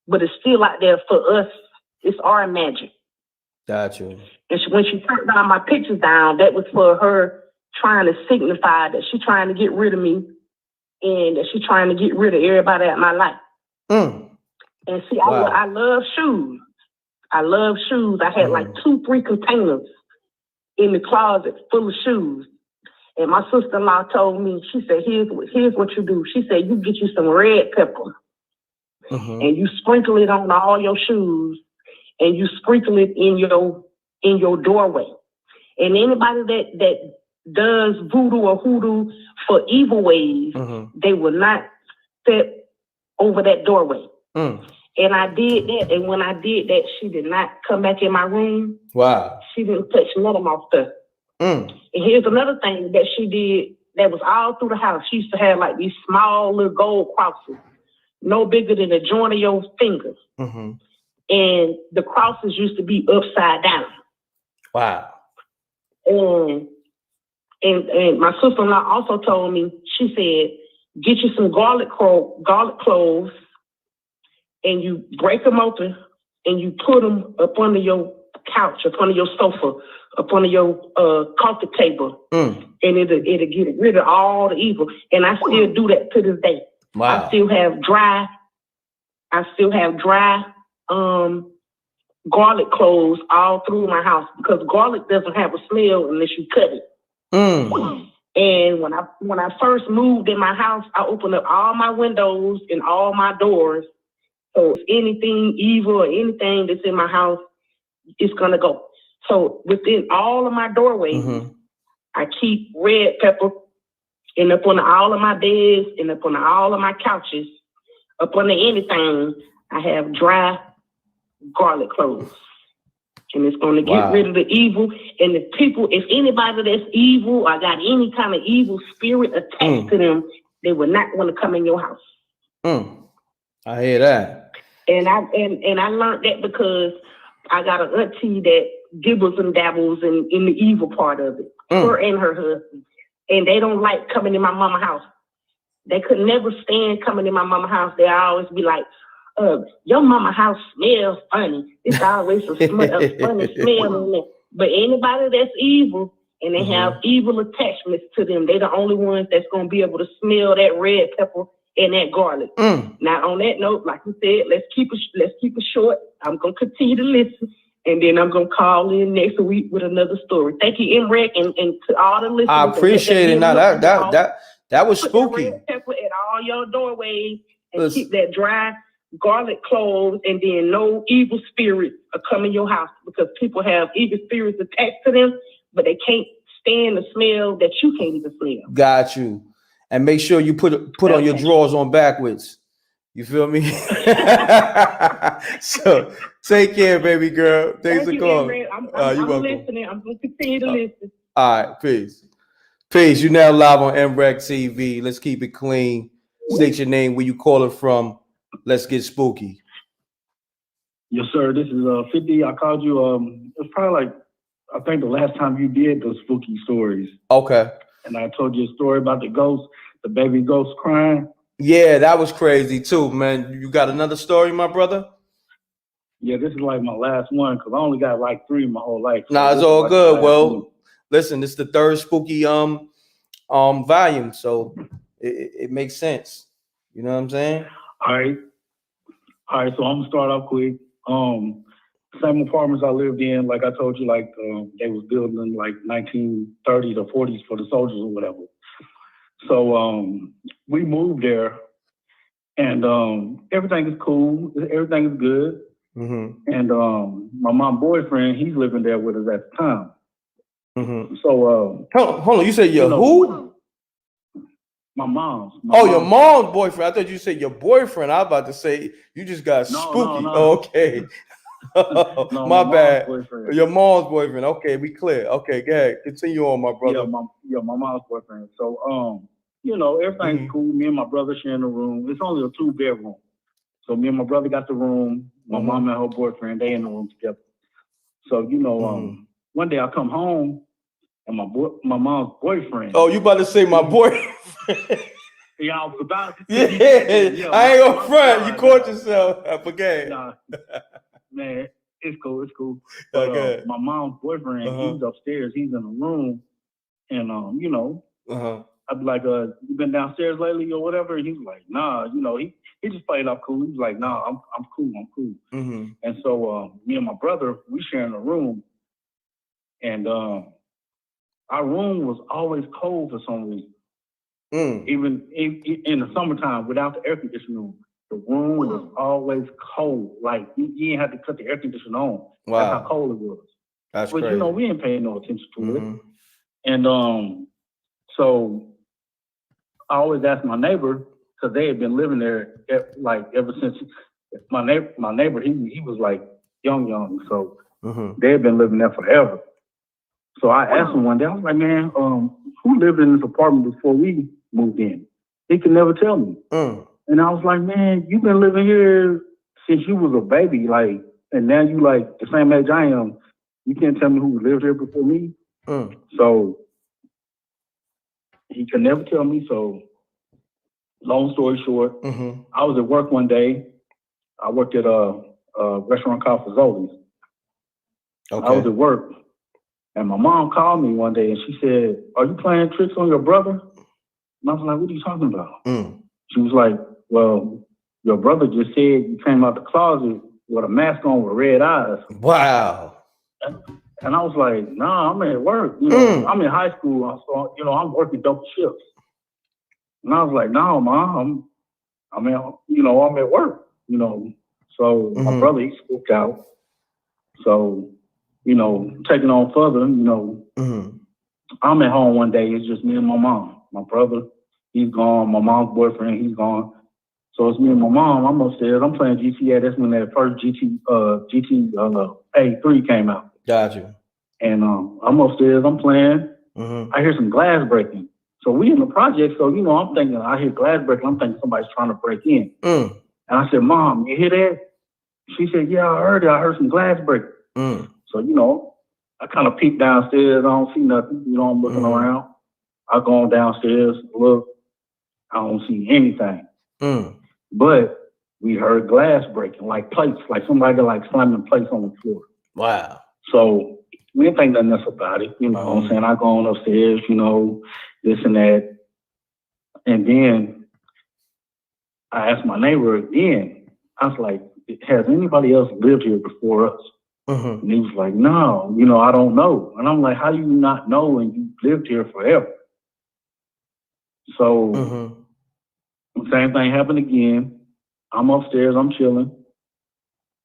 But it's still out there for us. It's our magic. Gotcha. And when she turned down my pictures down, that was for her trying to signify that she's trying to get rid of me and that she's trying to get rid of everybody out of my life. And see, I love shoes. I love shoes. I had like 2-3 containers in the closet full of shoes. And my sister-in-law told me, she said, here's what you do. She said, you get you some red pepper and you sprinkle it on all your shoes and you sprinkle it in your doorway. And anybody that does voodoo or hoodoo for evil ways, they will not step over that doorway. And I did that. And when I did that, she did not come back in my room. Wow. She didn't touch none of my stuff. And here's another thing that she did that was all through the house. She used to have like these small little gold crosses, no bigger than the joint of your finger. And the crosses used to be upside down. Wow. And my sister-in-law also told me, she said, get you some garlic cloves and you break them open and you put them up under your couch, up under your sofa, up under your coffee table. And it'll get rid of all the evil. And I still do that to this day. Wow. I still have dry garlic cloves all through my house because garlic doesn't have a smell unless you cut it. And when I first moved in my house, I opened up all my windows and all my doors. So if anything evil or anything that's in my house, it's gonna go. So within all of my doorways, I keep red pepper, and up on all of my beds, and up on all of my couches, up under anything, I have dry garlic cloves. And it's going to get rid of the evil. And if anybody that's evil or got any kind of evil spirit attached to them, they will not want to come in your house. I hear that. And I learned that because I got an auntie that dibbles and dabbles in the evil part of it. Her and her husband. And they don't like coming in my mama's house. They could never stand coming in my mama's house. They always be like, your mama house smells funny. It's always a funny smell in there. But anybody that's evil and they have evil attachments to them, they the only ones that's gonna be able to smell that red pepper and that garlic. Now on that note, like you said, let's keep it short. I'm gonna continue to listen, and then I'm gonna call in next week with another story. Thank you, M.Reck, and to all the listeners. I appreciate it. Now that was spooky. Red pepper at all your doorways and keep that dry garlic cloves, and then no evil spirits are coming in your house because people have evil spirits attached to them, but they can't stand the smell that you can't even smell. Got you. And make sure you put on your drawers on backwards. You feel me? So take care, baby girl. Thanks for calling. I'm listening. I'm going to continue to listen. All right, peace. Peace. You now live on MRecktv. Let's keep it clean. State your name, where you calling from. Let's get spooky. Yes, sir. This is 50. I called you. It's probably like, I think the last time you did those spooky stories. Okay. And I told you a story about the ghost, the baby ghost crying. Yeah, that was crazy too, man. You got another story, my brother? Yeah, this is like my last one because I only got like 3 in my whole life. So Nah, it's this is all like good. the last Well, one. listen, it's the 3rd spooky volume, so it makes sense. You know what I'm saying? All right. So I'm gonna start off quick. Same apartments I lived in, like I told you, like they was building in like 1930s or 40s for the soldiers or whatever. So we moved there, and everything is cool. Everything is good. Mm-hmm. And my mom's boyfriend, he's living there with us at the time. Mm-hmm. So hold on, you said your who? My mom's. Your mom's boyfriend. I thought you said your boyfriend. I was about to say you just got spooky. No. Okay. No, my bad. boyfriend. Your mom's boyfriend. Okay, we clear. Okay, go ahead. Continue on, my brother. My mom's boyfriend. So everything's cool. Me and my brother sharing a room. It's only a 2-bedroom. So me and my brother got the room. My mom and her boyfriend, they in the room together. So one day I come home and my mom's boyfriend. Oh, you about to say my boyfriend? Yeah, I was about to. Yeah, I ain't gonna front. You caught yourself. I forget. Nah, man, it's cool. But my mom's boyfriend, he's upstairs. He's in the room, and I'd be like, "You been downstairs lately or whatever?" And he was like, "Nah, he just played off cool." He was like, "Nah, I'm cool. Mm-hmm. And so me and my brother, we sharing a room, and our room was always cold for some reason. Even in the summertime, without the air conditioning, the room was always cold. Like you didn't have to cut the air conditioner on. Wow. That's how cold it was. That's but crazy. We ain't paying no attention to it. And so I always asked my neighbor, because they had been living there ever since my neighbor he was like young, so they had been living there forever. So I asked him one day, I was like, "Man, who lived in this apartment before we moved in?" He could never tell me. And I was like, "Man, you've been living here since you was a baby, and now you like the same age I am. You can't tell me who lived here before me." So he could never tell me. So long story short, I was at work one day. I worked at a restaurant called Fazoli's. Okay. I was at work. And my mom called me one day and she said, "Are you playing tricks on your brother?" And I was like, "What are you talking about?" She was like, "Well, your brother just said you came out the closet with a mask on with red eyes." Wow. And I was like, "Nah, I'm at work. I'm in high school. So, I'm working double shifts." And I was like, "No, Mom, I'm at work, So my brother, he spooked out. So, taking on further, I'm at home one day. It's just me and my mom. My brother, he's gone. My mom's boyfriend, he's gone. So it's me and my mom. I'm upstairs. I'm playing GTA. That's when that first GTA 3 came out. Gotcha. And I'm upstairs. I'm playing. I hear some glass breaking. So we in the project. So I'm thinking I hear glass breaking. I'm thinking somebody's trying to break in. And I said, "Mom, you hear that?" She said, "Yeah, I heard it. I heard some glass breaking." So, I kind of peek downstairs. I don't see nothing. I'm looking around. I go on downstairs, look. I don't see anything. But we heard glass breaking, like plates, like somebody slamming plates on the floor. Wow. So we didn't think nothing else about it. You know what I'm saying? I go on upstairs, this and that. And then I asked my neighbor again. I was like, "Has anybody else lived here before us?" And he was like, "No, I don't know." And I'm like, "How do you not know and you lived here forever?" So same thing happened again. I'm upstairs, I'm chilling.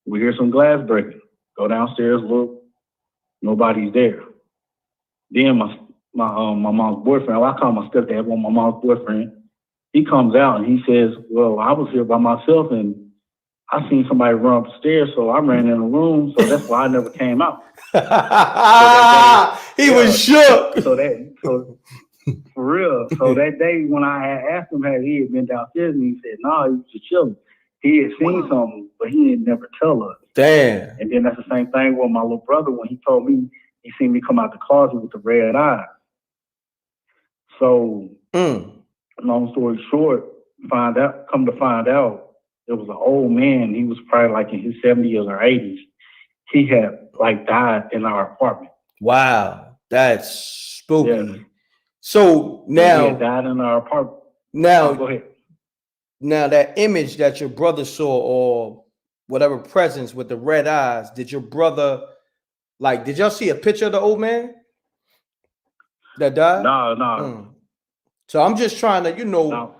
We hear some glass breaking. Go downstairs, look, nobody's there. Then my mom's boyfriend, I call my stepdad, my mom's boyfriend, he comes out and he says, "Well, I was here by myself and I seen somebody run up the stairs, so I ran in the room, so that's why I never came out." He was shook. For real. So that day when I had asked him had he had been downstairs, and he said, "No, he was just chilling. He had seen something, but he didn't never tell us." Damn. And then that's the same thing with my little brother when he told me he seen me come out the closet with the red eyes. So, long story short, come to find out, it was an old man. He was probably like in his 70s or 80s. He had like died in our apartment. Wow, that's spooky. Yeah. So now, he had died in our apartment. Now, go ahead. Now that image that your brother saw, or whatever presence with the red eyes, did your brother, like, did y'all see a picture of the old man that died? No. So I'm just trying to,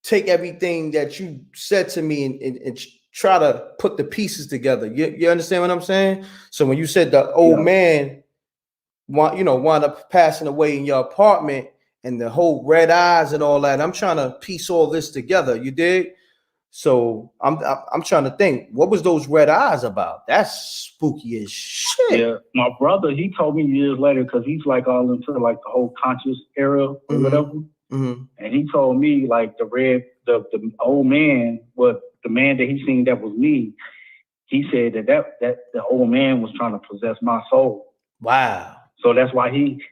take everything that you said to me and try to put the pieces together. You understand what I'm saying? So when you said the old man wound up passing away in your apartment and the whole red eyes and all that, I'm trying to piece all this together. You dig? So I'm trying to think, what was those red eyes about? That's spooky as shit. Yeah, my brother, he told me years later, because he's like all into like the whole conscious era or whatever. And he told me like the old man was the man that he seen that was me. He said that the old man was trying to possess my soul. Wow. So that's why he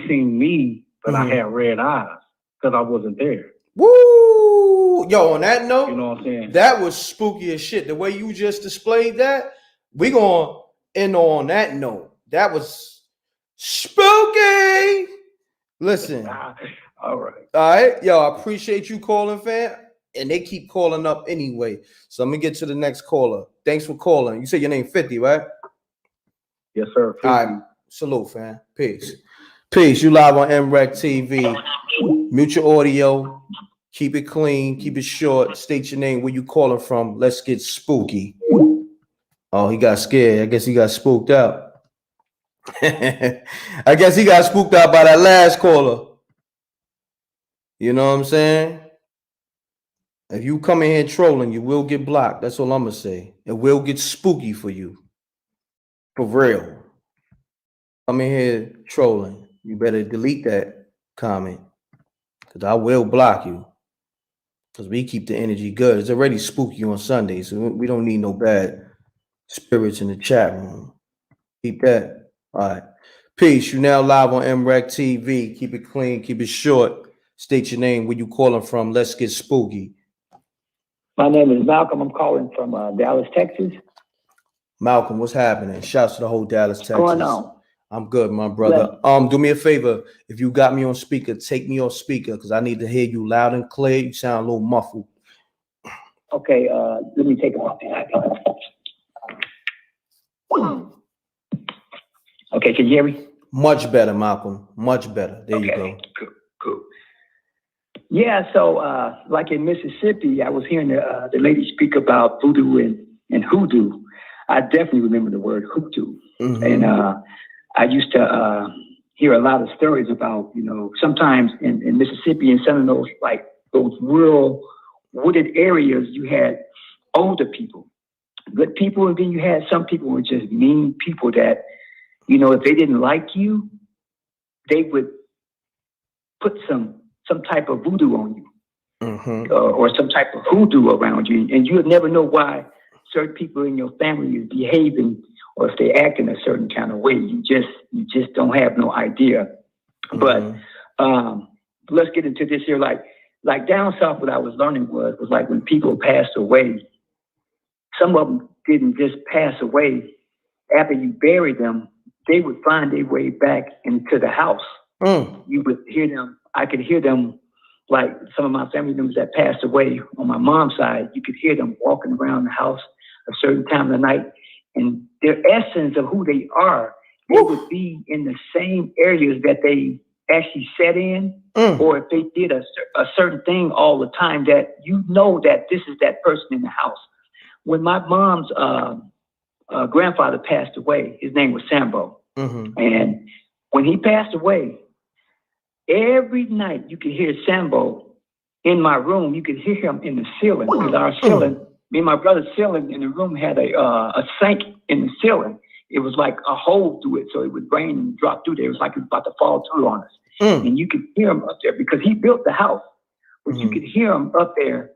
seen me, but I had red eyes because I wasn't there. Woo! Yo, on that note, you know what I'm saying? That was spooky as shit. The way you just displayed that, we gonna end on that note. That was spooky. Listen. All right. All right. Yo, I appreciate you calling, fam. And they keep calling up anyway. So I'm gonna get to the next caller. Thanks for calling. You said your name 50, right? Yes, sir. 50. All right. Salute, fam. Peace. Peace. You live on MRecktv. Mute your audio. Keep it clean. Keep it short. State your name, where you calling from. Let's get spooky. Oh, he got scared. I guess he got spooked out. I guess he got spooked out by that last caller. You know what I'm saying? If you come in here trolling, you will get blocked. That's all I'm going to say. It will get spooky for you. For real. Come in here trolling. You better delete that comment, because I will block you. Because we keep the energy good. It's already spooky on Sunday, so we don't need no bad spirits in the chat room. Keep that. All right. Peace. You now live on MRecktv. Keep it clean. Keep it short. State your name, where you calling from. Let's get spooky. My name is Malcolm. I'm calling from Dallas, Texas. Malcolm, what's happening? Shouts to the whole Dallas, Texas. What's going on? I'm good, my brother. Do me a favor. If you got me on speaker, take me off speaker, because I need to hear you loud and clear. You sound a little muffled. Okay, let me take it off. Okay, can you hear me? Much better, Malcolm. Much better. There you go. Cool. Yeah, so like in Mississippi, I was hearing the lady speak about voodoo and hoodoo. I definitely remember the word hoodoo. And I used to hear a lot of stories about, sometimes in Mississippi and some of those, like those rural wooded areas, you had older people, good people, and then you had some people who were just mean people that, if they didn't like you, they would put some type of voodoo on you, or some type of hoodoo around you, and you would never know why certain people in your family is behaving or if they act in a certain kind of way. You just don't have no idea. But let's get into this here. Like down south, what I was learning was like when people passed away, some of them didn't just pass away. After you buried them, they would find their way back into the house. You would hear them. I could hear them, like some of my family members that passed away on my mom's side. You could hear them walking around the house a certain time of the night, and their essence of who they are, they would be in the same areas that they actually sat in, or if they did a certain thing all the time, that that this is that person in the house. When my mom's grandfather passed away, his name was Sambo, and when he passed away, every night you could hear Sambo in my room. You could hear him in the ceiling, because our ceiling, me and my brother's ceiling in the room had a sink in the ceiling. it was like a hole through it, so it would rain and drop through there. It was like it was about to fall through on us. And you could hear him up there because he built the house, but you could hear him up there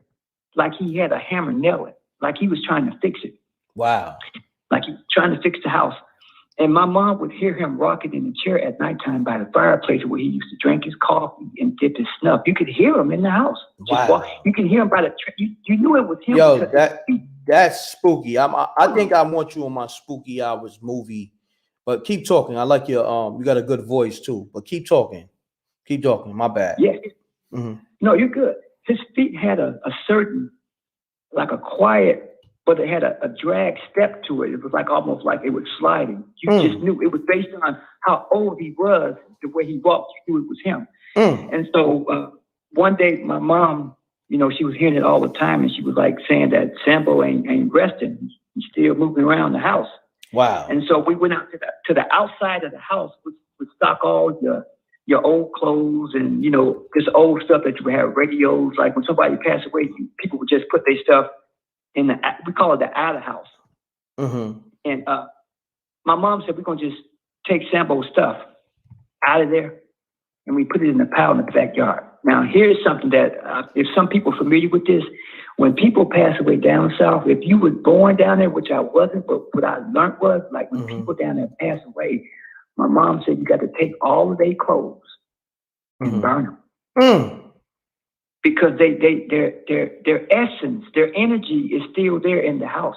like he had a hammer nailing, like he was trying to fix it. Wow. Like he was trying to fix the house. And my mom would hear him rocking in the chair at nighttime by the fireplace where he used to drink his coffee and dip his snuff. You could hear him in the house. Wow. You can hear him by the you knew it was him. Yo, that's spooky. I think I want you on my Spooky Hours movie. But keep talking. I like your you got a good voice too. But keep talking. Keep talking. My bad. Yeah. No, you're good. His feet had a certain, like a quiet, but it had a drag step to it. It was like almost like it was sliding. You just knew it was based on how old he was, the way he walked. You knew it was him. And so one day, my mom, you know, she was hearing it all the time, and she was like saying that Sambo ain't resting. He's still moving around the house. Wow. And so we went out to the outside of the house with stock all your old clothes and, you know, this old stuff that you would have, radios. Like when somebody passed away, people would just put their stuff in we call it the out of house. And my mom said, we're going to just take Sambo's stuff out of there and we put it in the pile in the backyard. Now, here's something that if some people are familiar with this, when people pass away down south, if you were born down there, which I wasn't, but what I learned was like when people down there pass away, my mom said you got to take all of their clothes and burn them. Because their essence, their energy is still there in the house.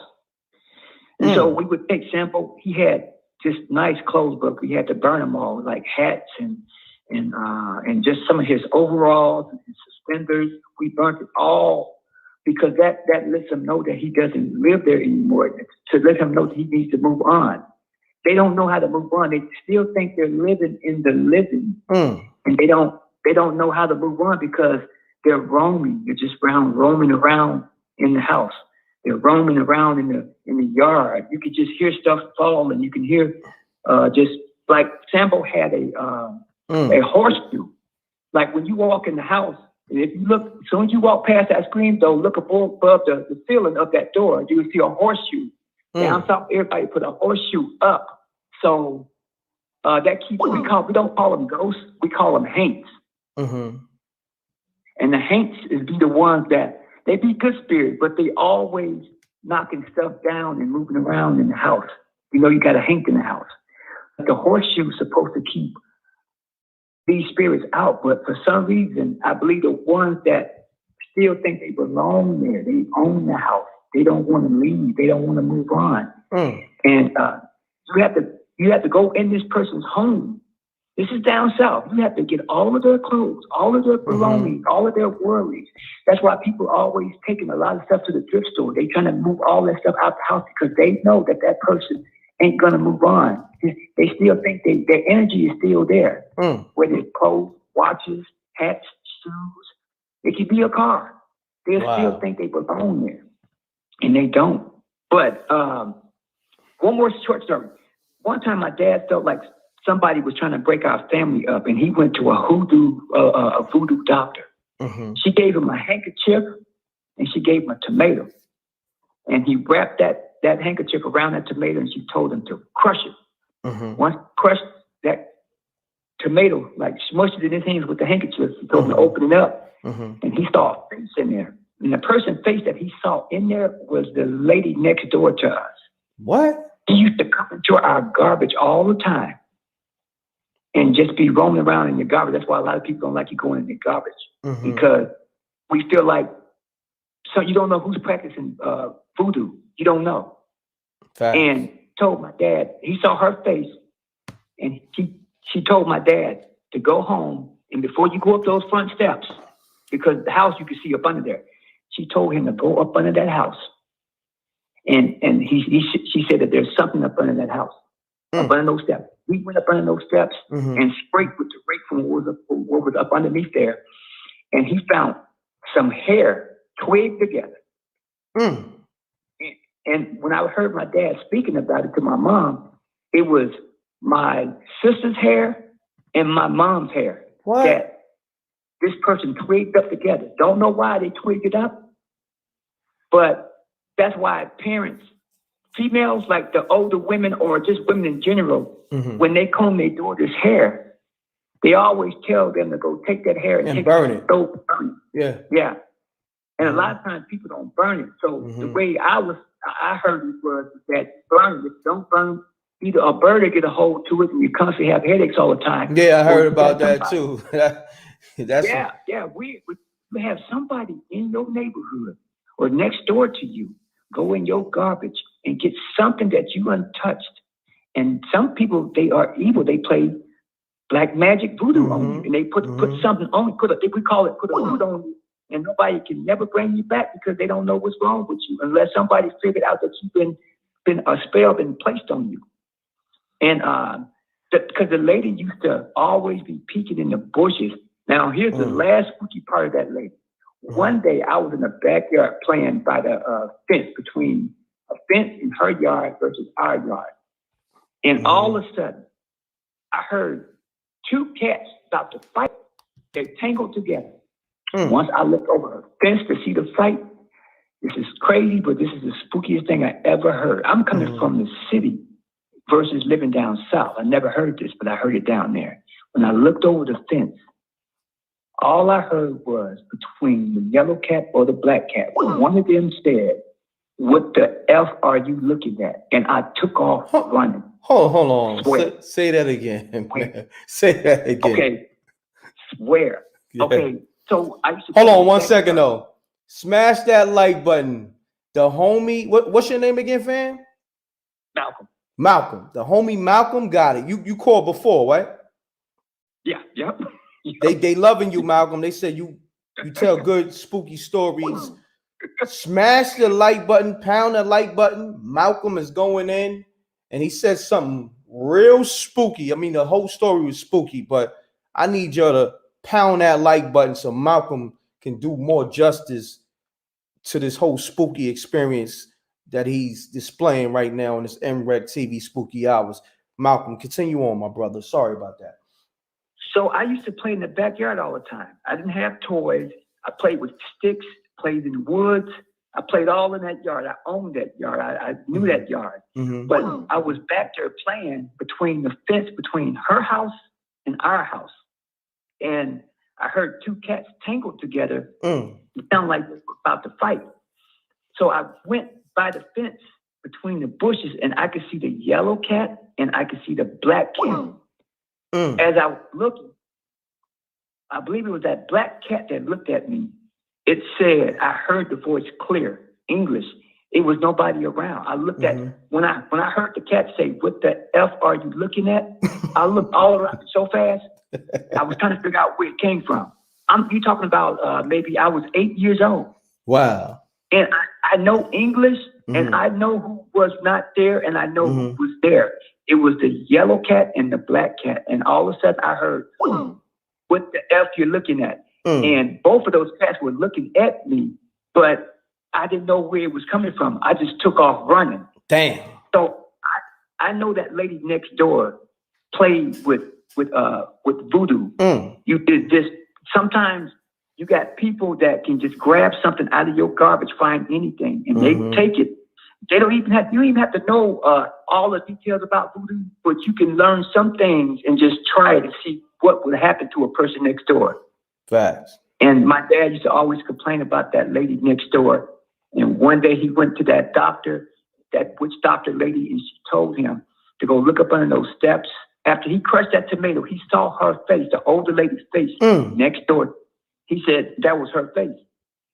And so we would take Sambo. He had just nice clothes, but we had to burn them all, like hats and just some of his overalls and his suspenders. We burnt it all because that lets him know that he doesn't live there anymore, to let him know that he needs to move on. They don't know how to move on. They still think they're living in the living. And they don't know how to move on because they're roaming. They're just roaming around in the house. They're roaming around in the yard. You could just hear stuff fall, and you can hear just like Sambo had a horseshoe. Like when you walk in the house, and if you look, as soon as you walk past that screen door, look above the ceiling of that door, you will see a horseshoe. Down south, everybody put a horseshoe up. So that keeps we don't call them ghosts, we call them haints. And the haints be the ones that they be good spirits, but they always knocking stuff down and moving around in the house. You know, you got a haint in the house. The horseshoe is supposed to keep these spirits out, but for some reason, I believe the ones that still think they belong there, they own the house. They don't want to leave. They don't want to move on. And you have to go in this person's home. This is down south. You have to get all of their clothes, all of their belongings, all of their worries. That's why people are always taking a lot of stuff to the thrift store. They trying to move all that stuff out the house because they know that person ain't gonna move on. They still think their energy is still there. Whether it's clothes, watches, hats, shoes, it could be a car. They still think they belong there. And they don't. But one more short story. One time my dad felt like somebody was trying to break our family up, and he went to a voodoo doctor. She gave him a handkerchief, and she gave him a tomato. And he wrapped that handkerchief around that tomato, and she told him to crush it. Once he crushed that tomato, like smushed it in his hands with the handkerchief, she told him to open it up, and he saw a face in there. And the person's face that he saw in there was the lady next door to us. What? He used to come into our garbage all the time and just be roaming around in your garbage. That's why a lot of people don't like you going in your garbage because we feel like, so you don't know who's practicing voodoo. You don't know. Fact. And told my dad, he saw her face, and she told my dad to go home, and before you go up those front steps, because the house you can see up under there, she told him to go up under that house. And she said that there's something up under that house, up under those steps. We went up under those steps and sprayed with the rake from what was up underneath there. And he found some hair twigged together. And when I heard my dad speaking about it to my mom, it was my sister's hair and my mom's hair. What? That this person twigged up together. Don't know why they twigged it up, but that's why parents females, like the older women or just women in general, when they comb their daughter's hair, they always tell them to go take that hair and take burn it. Go burn it. Yeah. Yeah. And a lot of times people don't burn it. So the way I heard it was that burn it. Don't burn either a bird or get a hold to it and you constantly have headaches all the time. Yeah, I heard about that too. We have somebody in your neighborhood or next door to you go in your garbage and get something that you untouched. And some people, they are evil. They play black magic voodoo on you, and they put something on. We call it put a voodoo on you, and nobody can never bring you back because they don't know what's wrong with you unless somebody figured out that you've been a spell been placed on you. And because the lady used to always be peeking in the bushes. Now here's the last spooky part of that lady. One day I was in the backyard playing by the fence between a fence in her yard versus our yard. And all of a sudden, I heard two cats about to fight. They tangled together. Once I looked over the fence to see the fight, this is crazy, but this is the spookiest thing I ever heard. I'm coming from the city versus living down south. I never heard this, but I heard it down there. When I looked over the fence, all I heard was between the yellow cat or the black cat. One of them said, "What the F are you looking at?" And I took off running. Hold on. Say that again. Say that again. Okay. Swear. Yeah. Okay. So I used to hold on 1 second though. Smash that like button. The homie, what's your name again, fam? Malcolm. The homie Malcolm got it. You called before, right? Yeah. Yep. They loving you, Malcolm. They said you tell good spooky stories. Smash the like button, pound the like button. Malcolm is going in, and he said something real spooky. I mean, the whole story was spooky, but I need y'all to pound that like button so Malcolm can do more justice to this whole spooky experience that he's displaying right now in this MRecktv Spooky Hours. Malcolm, continue on, my brother. Sorry about that. So I used to play in the backyard all the time. I didn't have toys. I played with sticks, played in the woods. I played all in that yard. I owned that yard. I knew that yard. But I was back there playing between the fence between her house and our house. And I heard two cats tangled together. It sounded like they were about to fight. So I went by the fence between the bushes and I could see the yellow cat and I could see the black cat. As I was looking, I believe it was that black cat that looked at me. It said, I heard the voice clear, English. It was nobody around. I looked at, when I heard the cat say, "What the F are you looking at?" I looked all around so fast, I was trying to figure out where it came from. You talking about maybe I was 8 years old. Wow. And I know English, and I know who was not there, and I know who was there. It was the yellow cat and the black cat. And all of a sudden I heard, "What the F you're looking at?" And both of those cats were looking at me, but I didn't know where it was coming from. I just took off running. Damn. So I know that lady next door played with voodoo. You did this. Sometimes you got people that can just grab something out of your garbage, find anything, and they take it. You don't even have to know all the details about voodoo, but you can learn some things and just try it and see what would happen to a person next door. Facts. And my dad used to always complain about that lady next door. And one day he went to that doctor, that witch doctor lady, and she told him to go look up under those steps. After he crushed that tomato, he saw her face, the older lady's face next door. He said that was her face.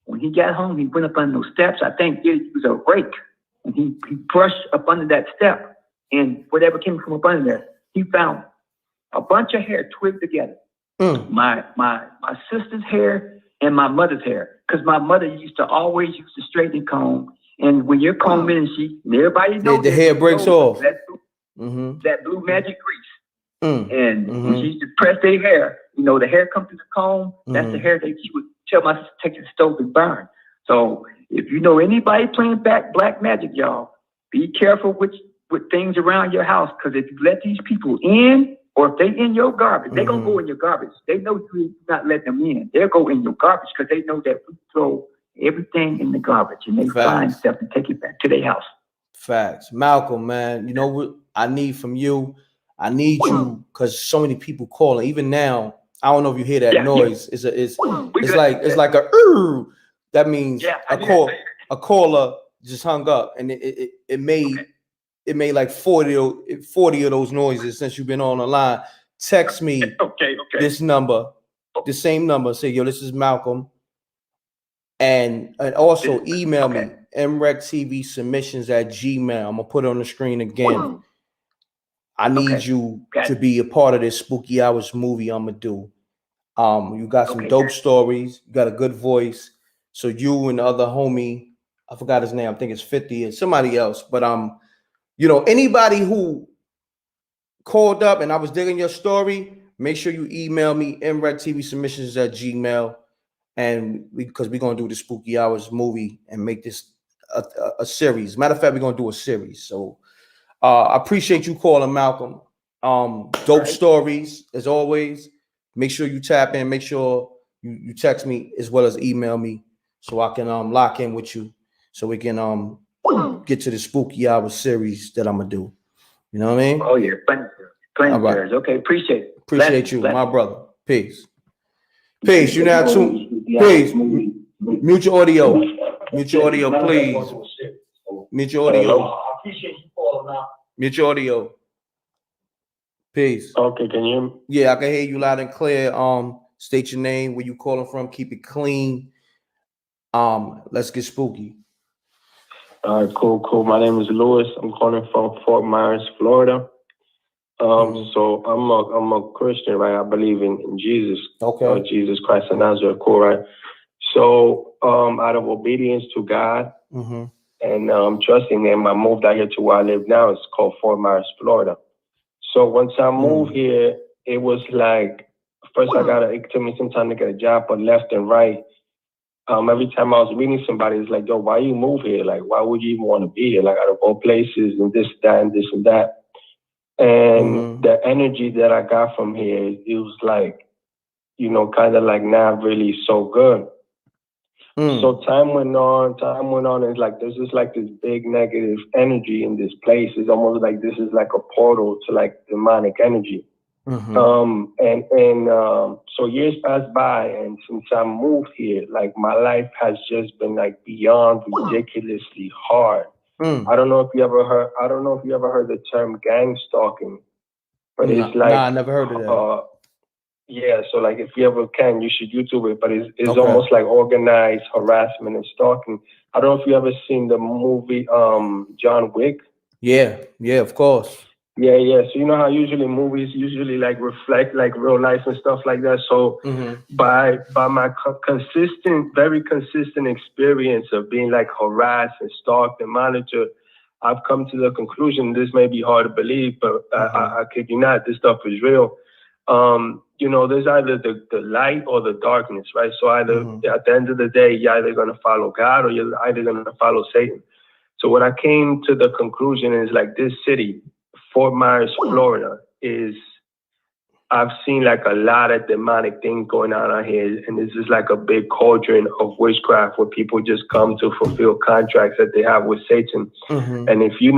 When he got home, he went up under those steps. I think it was a rake. And he brushed up under that step, and whatever came from up under there, he found a bunch of hair twigged together. My sister's hair and my mother's hair, because my mother used to always use the straightening comb, and when you're combing, and everybody knows the hair breaks off. That blue magic grease. And when she used to press their hair, the hair comes through the comb. That's the hair that she would tell my sister to take to the stove and burn. So if you know anybody playing black magic, y'all, be careful with things around your house, because if you let these people in, or if they in your garbage, they're going to go in your garbage. They know you're not letting them in. They'll go in your garbage because they know that we throw everything in the garbage and they find stuff and take it back to their house. Facts. Malcolm, man, you know what I need from you? I need you because so many people calling. Even now, I don't know if you hear that noise. It's like a that means a caller just hung up, and it made like 40 of those noises since you've been on the line. Text me this number, the same number. Say, yo, this is Malcolm. And also email me, MRecktv submissions at Gmail. I'm going to put it on the screen again. I need you to be a part of this Spooky Hours movie I'm going to do. You got some dope stories. You got a good voice. So you and the other homie, I forgot his name. I think it's 50 and somebody else. But you know, anybody who called up and I was digging your story, make sure you email me, MRecktv submissions at Gmail. And because we're going to do the Spooky Hours movie and make this a series. Matter of fact, we're going to do a series. So I appreciate you calling, Malcolm. Dope stories, as always. Make sure you tap in. Make sure you text me as well as email me so I can lock in with you so we can get to the Spooky Hours series that I'm going to do. You know what I mean? Oh, yeah. Plenty right. Okay, appreciate it. Appreciate you, my brother. Peace. Peace. You now too. Please mute your audio. Mute your audio, please. Mute your audio. I appreciate you calling out. Mute your audio. Peace. Okay, can you hear me? Yeah, I can hear you loud and clear. State your name, where you calling from, keep it clean. Let's get spooky. All right, cool. My name is Lewis. I'm calling from Fort Myers, Florida. So I'm a Christian, right? I believe in Jesus. Okay. Jesus Christ of Nazareth, cool, right? So out of obedience to God and trusting Him, I moved out here to where I live now. It's called Fort Myers, Florida. So once I moved here, it was like first it took me some time to get a job, but left and right. Every time I was meeting somebody, it's like, yo, why you move here? Like, why would you even want to be here? Like, out of all places and this, that, and this and that. And the energy that I got from here, it was like, you know, kind of like not really so good. So time went on, and it's like there's just like this big negative energy in this place. It's almost like this is like a portal to like demonic energy. So years passed by, and since I moved here, like my life has just been like beyond ridiculously hard. I don't know if you ever heard the term gang stalking, but it's like I never heard of that. Yeah, so like if you ever can, you should YouTube it. But it's almost like organized harassment and stalking. I don't know if you ever seen the movie John Wick. Yeah, of course. Yeah. So you know how usually movies like reflect like real life and stuff like that. So by my very consistent experience of being like harassed and stalked and monitored, I've come to the conclusion, this may be hard to believe, but I kid you not, this stuff is real. You know, there's either the light or the darkness, right? So either at the end of the day, you're either going to follow God or you're either going to follow Satan. So what I came to the conclusion is like this city, Fort Myers, Florida, I've seen like a lot of demonic things going on out here. And this is like a big cauldron of witchcraft where people just come to fulfill contracts that they have with Satan. And if you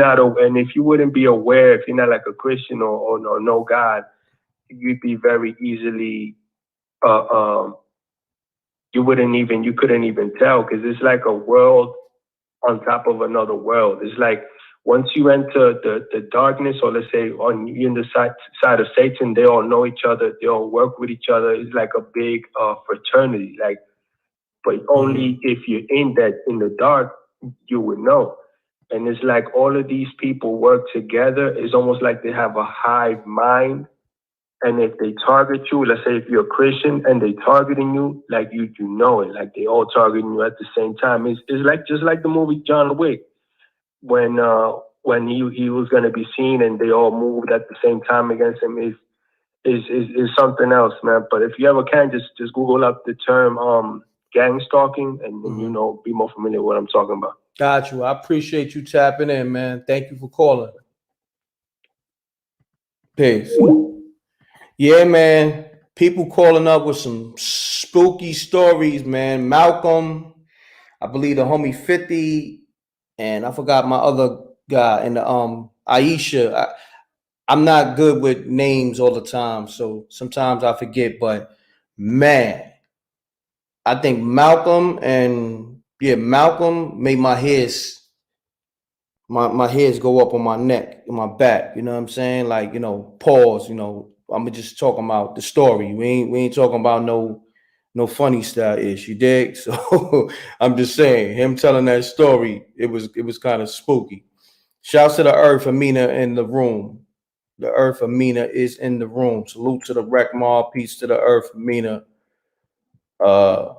wouldn't be aware, if you're not like a Christian or know God, you'd be very easily, you couldn't even tell, because it's like a world on top of another world. It's like once you enter the darkness, or let's say you're on the side of Satan, they all know each other, they all work with each other. It's like a big fraternity. Like, but only if you're in the dark, you would know. And it's like all of these people work together. It's almost like they have a hive mind. And if they target you, let's say if you're a Christian and they targeting you, like you know it, like they all targeting you at the same time. It's like just like the movie John Wick, when he was going to be seen and they all moved at the same time against him. Is something else, man. But if you ever can, just Google up the term gang stalking, and you know, be more familiar with what I'm talking about. Got you. I appreciate you tapping in, man. Thank you for calling. Peace. Yeah, man. People calling up with some spooky stories, man. Malcolm, I believe the homie 50, and I forgot my other guy, and Aisha. I'm not good with names all the time, so sometimes I forget. But man, I think Malcolm made my hairs go up on my neck, and my back. You know what I'm saying? Like, pause. I'm just talking about the story. We ain't talking about no funny style ish. You dig? So I'm just saying, him telling that story, it was kind of spooky. Shouts to the Earth, Amina in the room. The Earth, Amina is in the room. Salute to the Wreck Mall. Peace to the Earth, Amina. I'm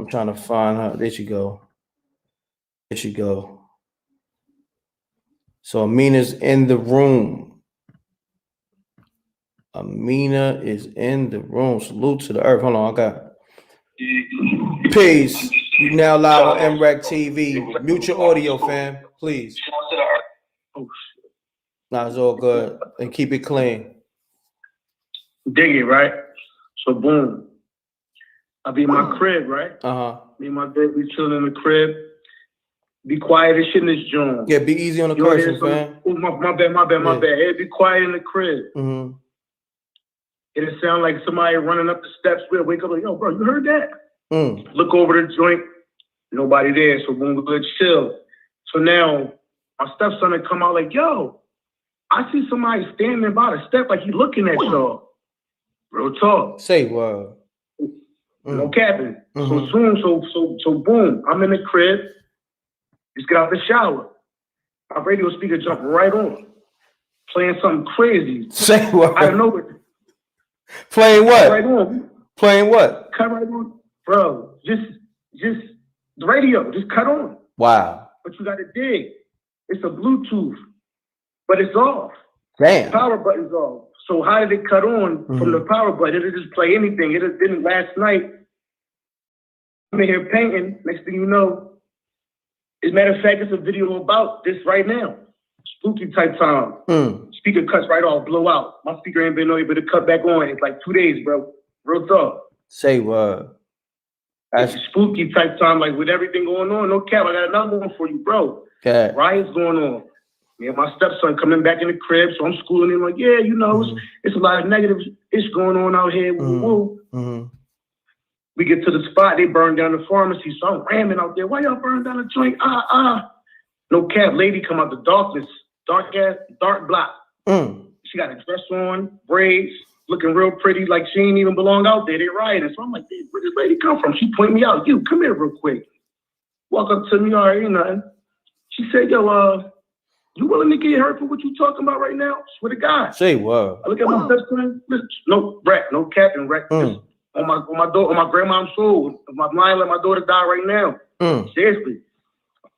trying to find her. There she go. There she go. So Amina's in the room. Amina is in the room. Salute to the Earth. Hold on, I got peace. You now live on MRecktv. Mute your audio, fam, please. Nah, it's all good. And keep it clean. Dig it, right? So boom. I be in my crib, right? Me and my baby, we chilling in the crib. Be quiet as shit in this joint. Yeah, be easy on the cursing, fam. Oh, my bad. Hey, be quiet in the crib. Mm-hmm. It sound like somebody running up the steps. We'll wake up like, yo, bro, you heard that? Look over the joint. Nobody there. So boom, we good chill. So now my stepson had come out like, yo, I see somebody standing by the step like he looking at y'all. Real talk. Say what? No capping. So boom, I'm in the crib. Just get out the shower. My radio speaker jumped right on. Playing something crazy. Say what? I don't know what. Playing what? Right on. Playing what? Cut right on. Bro, just the radio. Just cut on. Wow. But you gotta dig. It's a Bluetooth. But it's off. Damn. The power button's off. So how did it cut on from the power button? It didn't just play anything. It didn't last night. I'm in here painting. Next thing you know, as a matter of fact, it's a video about this right now. Spooky type time. Speaker cuts right off, blow out. My speaker ain't been able to cut back on. It's like 2 days, bro. Real talk. Say what? That's spooky type time, like with everything going on. No cap, I got another one for you, bro. Okay. Riots going on. Yeah, my stepson coming back in the crib, so I'm schooling him like, yeah, it's a lot of negative ish going on out here. Woo. We get to the spot, they burn down the pharmacy, so I'm ramming out there. Why y'all burn down the joint? No cap, lady come out the darkness, dark block. She got a dress on, braids, looking real pretty, like she ain't even belong out there. They rioting. So I'm like, where this lady come from? She point me out. You, come here real quick. Walk up to me, all right, ain't nothing. She said, yo, you willing to get hurt for what you talking about right now? Swear to God. Say what? I look at my stepson. No, Wreck, no cap and Wreck. On my grandma's soul. If my mind let my daughter die right now. Seriously.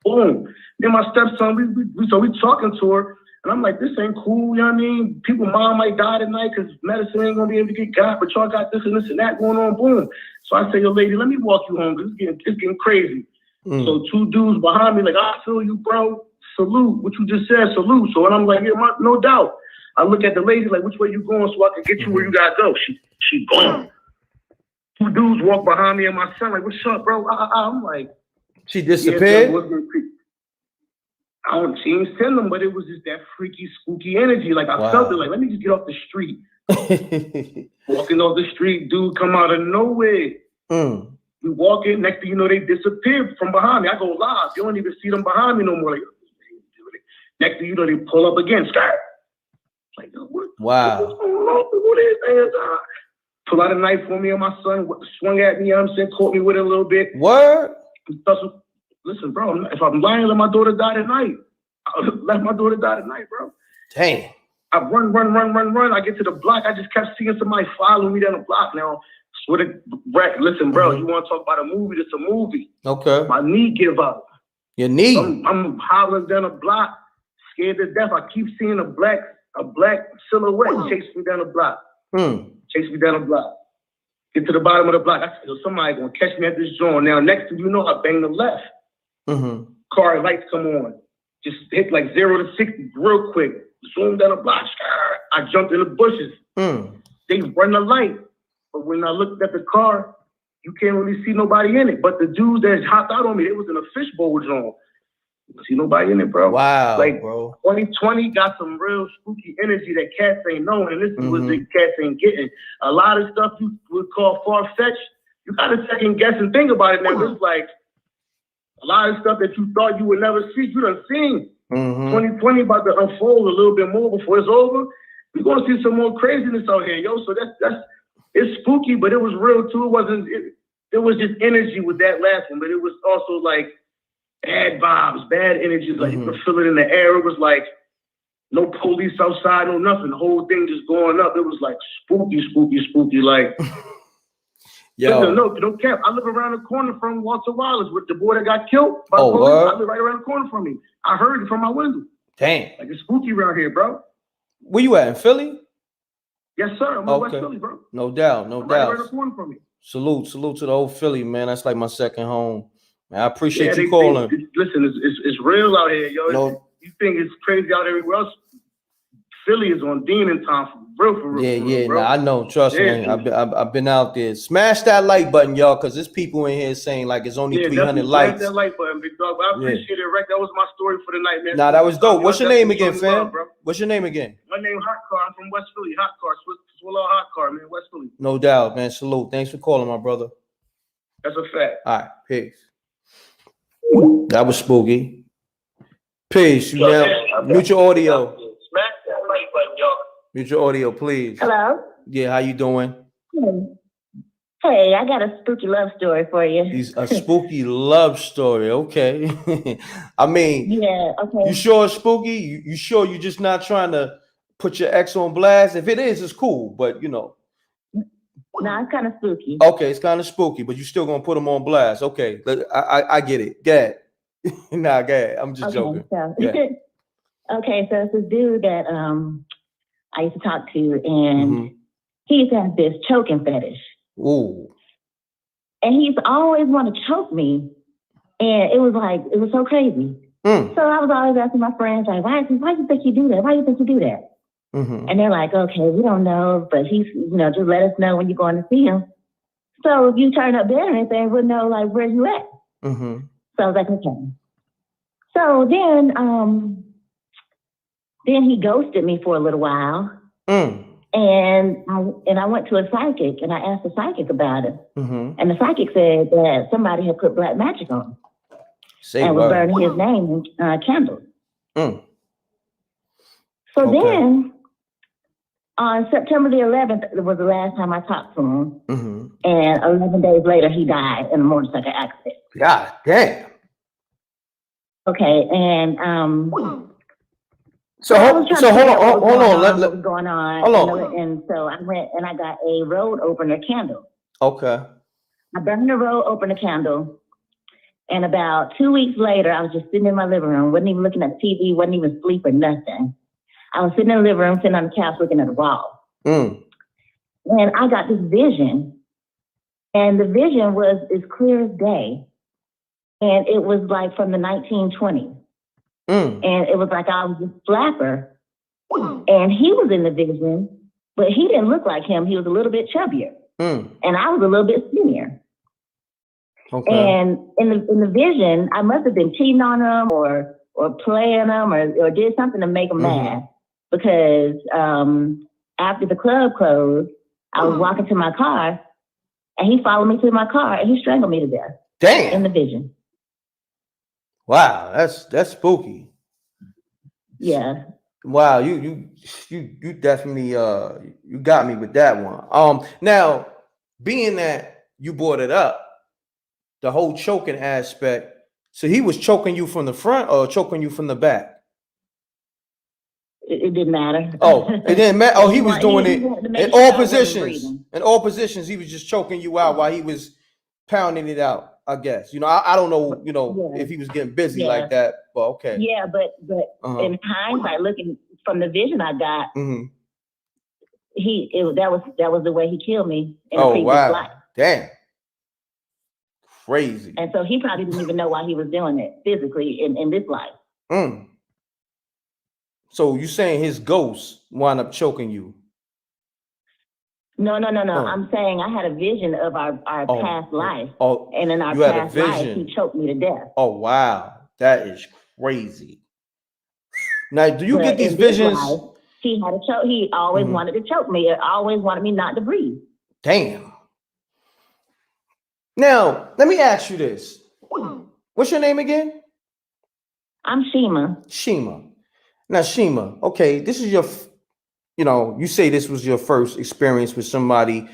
Boom. Then my stepson, we talking to her, and I'm like, this ain't cool, you know what I mean? People's mom might die tonight because medicine ain't gonna be able to get got, but y'all got this and this and that going on, boom. So I say, yo, lady, let me walk you home, because it's getting crazy. So 2 dudes behind me, like, I feel you, bro. Salute. What you just said, salute. So and I'm like, yeah, no doubt. I look at the lady like, which way you going so I can get you where you gotta go? She gone. 2 dudes walk behind me and my son, like, what's up, bro? I'm like, she disappeared? She didn't send them, but it was just that freaky, spooky energy. Like, I felt it, like, let me just get off the street. Walking off the street, dude come out of nowhere. We walk in, next thing you know, they disappear from behind me. I go live. You don't even see them behind me no more. Like, next thing you know, they pull up again. Start. Like, what? Wow. What's going on? What is that? Pull out a knife for me and my son, swung at me, you know what I'm saying, caught me with it a little bit. Word? Listen, bro, if I'm lying, let my daughter die tonight. Let my daughter die tonight, bro. Dang. I run. I get to the block. I just kept seeing somebody following me down the block. Now, listen, bro, you want to talk about a movie? It's a movie. Okay. My knee give up. Your knee? I'm hobbling down the block, scared to death. I keep seeing a black silhouette chase me down the block. Chase me down the block. Get to the bottom of the block. I said, yo, somebody gonna catch me at this joint. Now, next thing you know, I bang the left. Car lights come on. Just hit like 0 to 60 real quick. Zoom down the block. I jumped in the bushes. They run the light. But when I looked at the car, you can't really see nobody in it. But the dude that hopped out on me, it was in a fishbowl zone. See nobody in it, bro. Wow, like, bro. 2020 got some real spooky energy that cats ain't knowing, and this is what the cats ain't getting. A lot of stuff you would call far-fetched, you gotta second guess and think about it now. It's like a lot of stuff that you thought you would never see, you done seen. 2020 about to unfold a little bit more before it's over. We're gonna see some more craziness out here, yo. So that's it's spooky, but it was real too. It was just energy with that last one, but it was also like bad vibes, bad energies. Like you could feel it in the air. It was like no police outside, no nothing. The whole thing just going up. It was like spooky. Like, listen, no cap. I live around the corner from Walter Wallace with the boy that got killed by police. I live right around the corner from me. I heard it from my window. Damn. Like it's spooky around here, bro. Where you at, in Philly? Yes, sir. I'm in West Philly, bro. No doubt, no doubt. Right around the corner from me. Salute to the whole Philly, man. That's like my second home. Man, I appreciate you calling. Listen, it's real out here, yo. You think it's crazy out everywhere else? Philly is on demon time for real. Yeah, bro. nah, I know. Trust me, I've been out there. Smash that like button, y'all, because there's people in here saying like it's only 300 likes. Smash that like button, big dog. I appreciate it, Reck. That was my story for the night, man. Nah, that was dope. What's your name again, fam? What's your name again? My name Hot Car. I'm from West Philly. Hot Car, Swallow Hot Car, man. West Philly. No doubt, man. Salute. Thanks for calling, my brother. That's a fact. All right, peace. That was spooky. Peace. You now mute your audio. Smash that like button, y'all. Mute your audio, please. Hello? Yeah, how you doing? Hey, I got a spooky love story for you. A spooky love story. Okay. I mean, yeah, okay. You sure it's spooky? You sure you're just not trying to put your ex on blast? If it is, it's cool, but you know. No, it's kind of spooky. Okay, it's kind of spooky, but you still gonna put him on blast. Okay, I get it. Go ahead. Nah, go ahead. I'm just joking. So, okay, so it's this dude that I used to talk to, and he used to have this choking fetish. Ooh. And he used to always want to choke me, and it was so crazy. So I was always asking my friends, like, why do you think you do that? Why do you think you do that? And they're like, okay, we don't know, but he's, just let us know when you're going to see him. So if you turn up there or anything, we'll know, like, where you at. So I was like, okay. So then he ghosted me for a little while. And I went to a psychic, and I asked the psychic about it. And the psychic said that somebody had put black magic on him and was burning his name in candles. So then, on September the 11th, was the last time I talked to him. And 11 days later, he died in a motorcycle accident. God damn. Okay, and So hold on. What was going on? Hold on. And so I went and I got a road opener candle. Okay. I burned the road opener candle, and about 2 weeks later, I was just sitting in my living room, wasn't even looking at TV, wasn't even asleep or nothing. I was sitting in the living room, sitting on the couch, looking at the wall. And I got this vision, and the vision was as clear as day, and it was like from the 1920s. And it was like I was a flapper, and he was in the vision, but he didn't look like him. He was a little bit chubbier, and I was a little bit skinnier. And in the vision, I must have been cheating on him or playing him or did something to make him mad, because after the club closed, I was walking to my car, and he followed me to my car, and he strangled me to death. Damn. In the vision. Wow, that's spooky. Yeah. Wow, you definitely you got me with that one. Now, being that you brought it up, the whole choking aspect. So he was choking you from the front or choking you from the back? It didn't matter. Oh, it didn't matter. Oh, he was doing it in all positions. In all positions, he was just choking you out while he was pounding it out. I guess, I don't know, if he was getting busy like that, but okay. Yeah, but in hindsight, looking from the vision I got, that was the way he killed me in a previous life. Damn. Crazy. And so he probably didn't even know why he was doing it physically in this life. So you saying his ghost wound up choking you? No. I'm saying I had a vision of our past life. And in our you had past a life, vision. he choked me to death. Oh, wow. That is crazy. Now, do you But get these in this visions? life, he had a choke. He always wanted to choke me. He always wanted me not to breathe. Damn. Now, let me ask you this. What's your name again? I'm Shima. Shima. Now, Shima, okay, this is your, you say this was your first experience with somebody,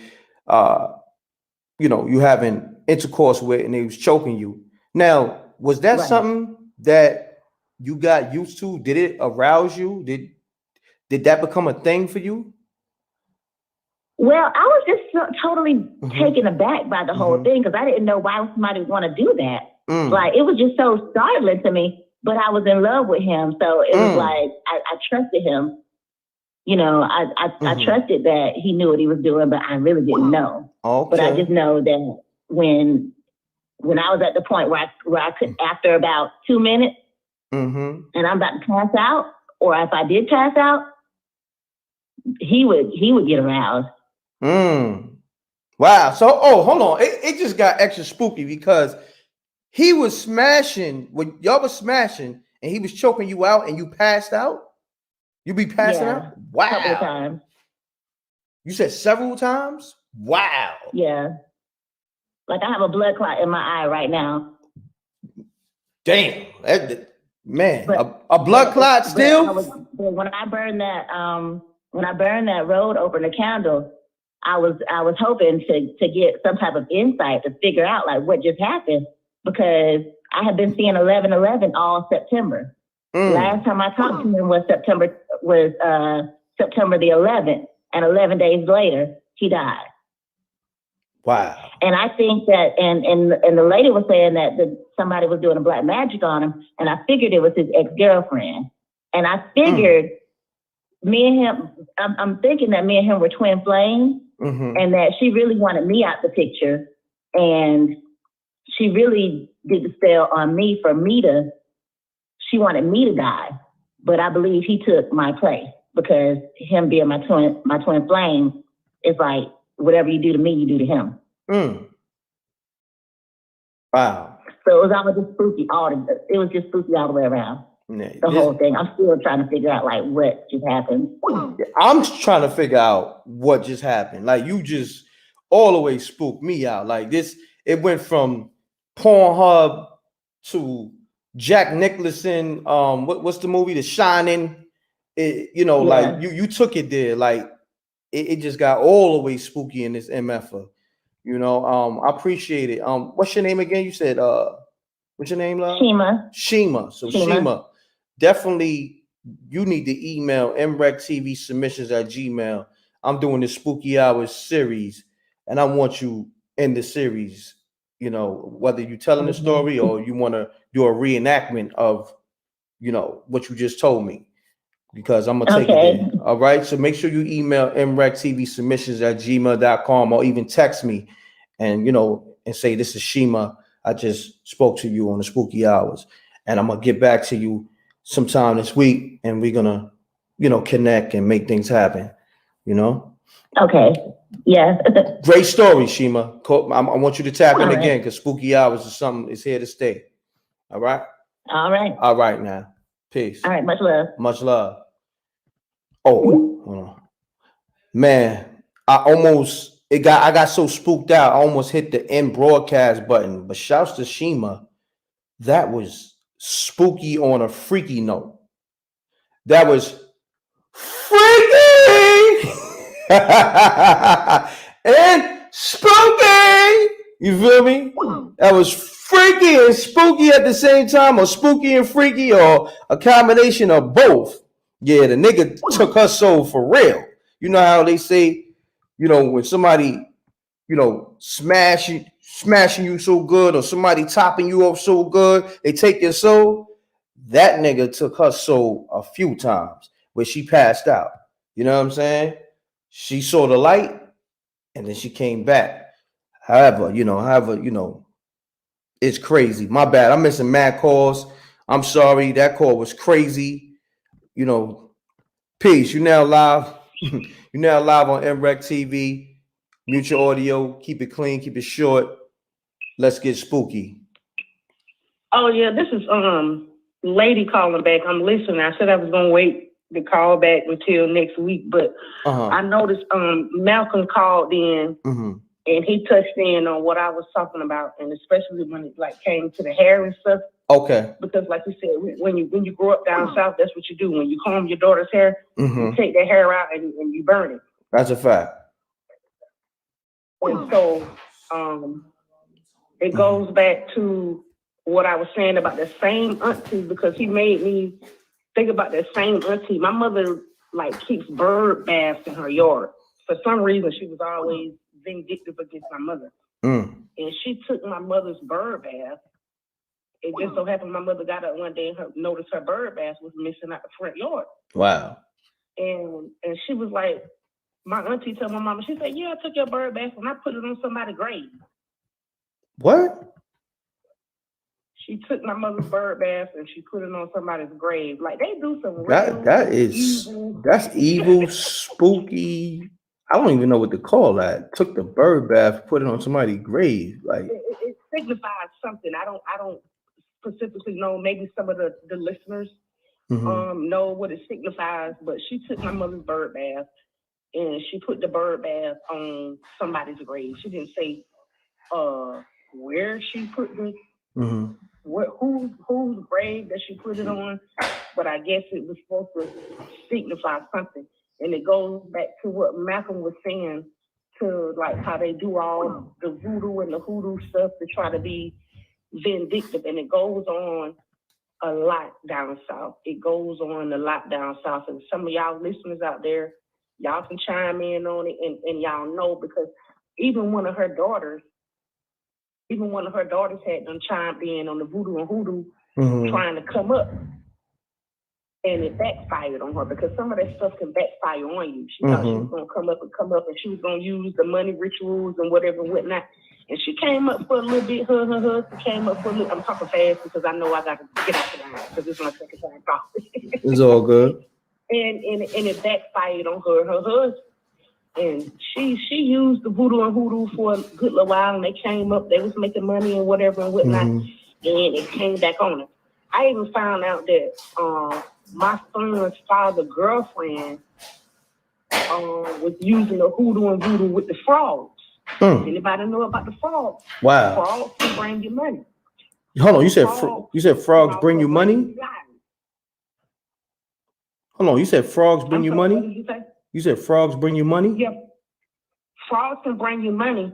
you having intercourse with and they was choking you. Now, was that something that you got used to? Did it arouse you? Did that become a thing for you? Well, I was just totally taken aback by the whole thing because I didn't know why somebody would want to do that. Like, it was just so startling to me, but I was in love with him. So it was like, I trusted him. I trusted that he knew what he was doing, but I really didn't know. Okay. But I just know that when I was at the point where I could, after about 2 minutes, and I'm about to pass out, or if I did pass out, he would get aroused. Wow. So, hold on. It just got extra spooky because he was smashing when y'all was smashing, and he was choking you out, and you passed out. You be passing out. Wow. A couple of times. You said several times. Wow. Yeah. Like I have a blood clot in my eye right now. Damn. Man, a blood clot still? When I burned that road over the candle, I was hoping to get some type of insight to figure out like what just happened because I have been seeing 11/11 all September. Last time I talked to him was September the 11th, and 11 days later he died. Wow. And I think that, and the lady was saying that somebody was doing a black magic on him, and I figured it was his ex-girlfriend. And I figured me and him, I'm thinking that me and him were twin flames, and that she really wanted me out the picture, and she really did the spell on me she wanted me to die, but I believe he took my place because him being my twin flame is like, whatever you do to me, you do to him. Wow. So it was all just spooky. It was just spooky all the way around. The whole thing. I'm still trying to figure out like what just happened. I'm trying to figure out what just happened. Like you just all the way spooked me out. Like this, it went from Pornhub to Jack Nicholson. What's the movie? The Shining. Like you took it there. Like it just got all the way spooky in this MF. I appreciate it. What's your name again? You said what's your name, love? Shima. So Shima, definitely you need to email MRecktv submissions@gmail. I'm doing this Spooky Hours series, and I want you in the series. Whether you're telling the story or you want to do a reenactment of, what you just told me. Because I'm gonna take it there. All right. So make sure you email MRecktv submissions@gmail.com or even text me and and say this is Shima. I just spoke to you on the Spooky Hours. And I'm gonna get back to you sometime this week and we're gonna, connect and make things happen. Okay. Yeah. Great story, Shima. I want you to tap in again because Spooky Hours is something is here to stay. All right. All right. All right now. Peace. All right. Much love. Much love. Oh, hold on. Man, I got so spooked out, I almost hit the end broadcast button. But shouts to Shima, that was spooky on a freaky note. That was freaky and spooky. You feel me? That was freaky and spooky at the same time, or spooky and freaky, or a combination of both. Yeah, the nigga took her soul for real. You know how they say, when somebody, smashing you so good, or somebody topping you up so good, they take your soul. That nigga took her soul a few times where she passed out. You know what I'm saying? She saw the light and then she came back. However, it's crazy. My bad. I'm missing mad calls. I'm sorry. That call was crazy. Peace. You now live. You now live on MRecktv. Mute your audio. Keep it clean. Keep it short. Let's get spooky. Oh yeah, this is lady calling back. I'm listening. I said I was gonna wait to call back until next week, but I noticed Malcolm called in and he touched in on what I was talking about, and especially when it like came to the hair and stuff. Okay. Because like you said, when you grow up down south, that's what you do. When you comb your daughter's hair, you take the hair out and you burn it. That's a fact. And so it goes back to what I was saying about the same auntie, because he made me think about that same auntie. My mother like keeps bird baths in her yard. For some reason, she was always vindictive against my mother. And she took my mother's bird bath. It just so happened my mother got up one day and noticed her bird bath was missing out the front yard. Wow. And she was like, my auntie told my mama, she said, yeah, I took your bird bath and I put it on somebody's grave. What? She took my mother's bird bath and she put it on somebody's grave. Like they do some that's evil, spooky. I don't even know what to call that. Took the bird bath, put it on somebody's grave. Like it signifies something. I don't specifically know. Maybe some of the listeners know what it signifies, but she took my mother's bird bath and she put the bird bath on somebody's grave. She didn't say where she put it. Whose grave that she put it on, but I guess it was supposed to signify something. And it goes back to what Malcolm was saying, to like how they do all the voodoo and the hoodoo stuff to try to be vindictive. And it goes on a lot down south. It goes on a lot down south. And some of y'all listeners out there, y'all can chime in on it and y'all know, because even one of her daughters had them chimed in on the voodoo and hoodoo trying to come up. And it backfired on her, because some of that stuff can backfire on you. She thought she was going to come up, and she was going to use the money rituals and whatever and whatnot. And she came up for a little bit. Her husband came up for a little. I'm talking fast because I know I got to get out the line because it's my second time talking. It's all good. And it backfired on her husband. And she used the voodoo and hoodoo for a good little while, and they came up, they was making money and whatever and whatnot, and it came back on her. I even found out that my son's father's girlfriend was using the hoodoo and voodoo with the frogs. Anybody know about the frogs? Wow. Frogs can bring you money. Hold on, you said frogs bring you money? Hold on, you said frogs bring you money? What did you say? You said frogs bring you money? Yep. Frogs can bring you money,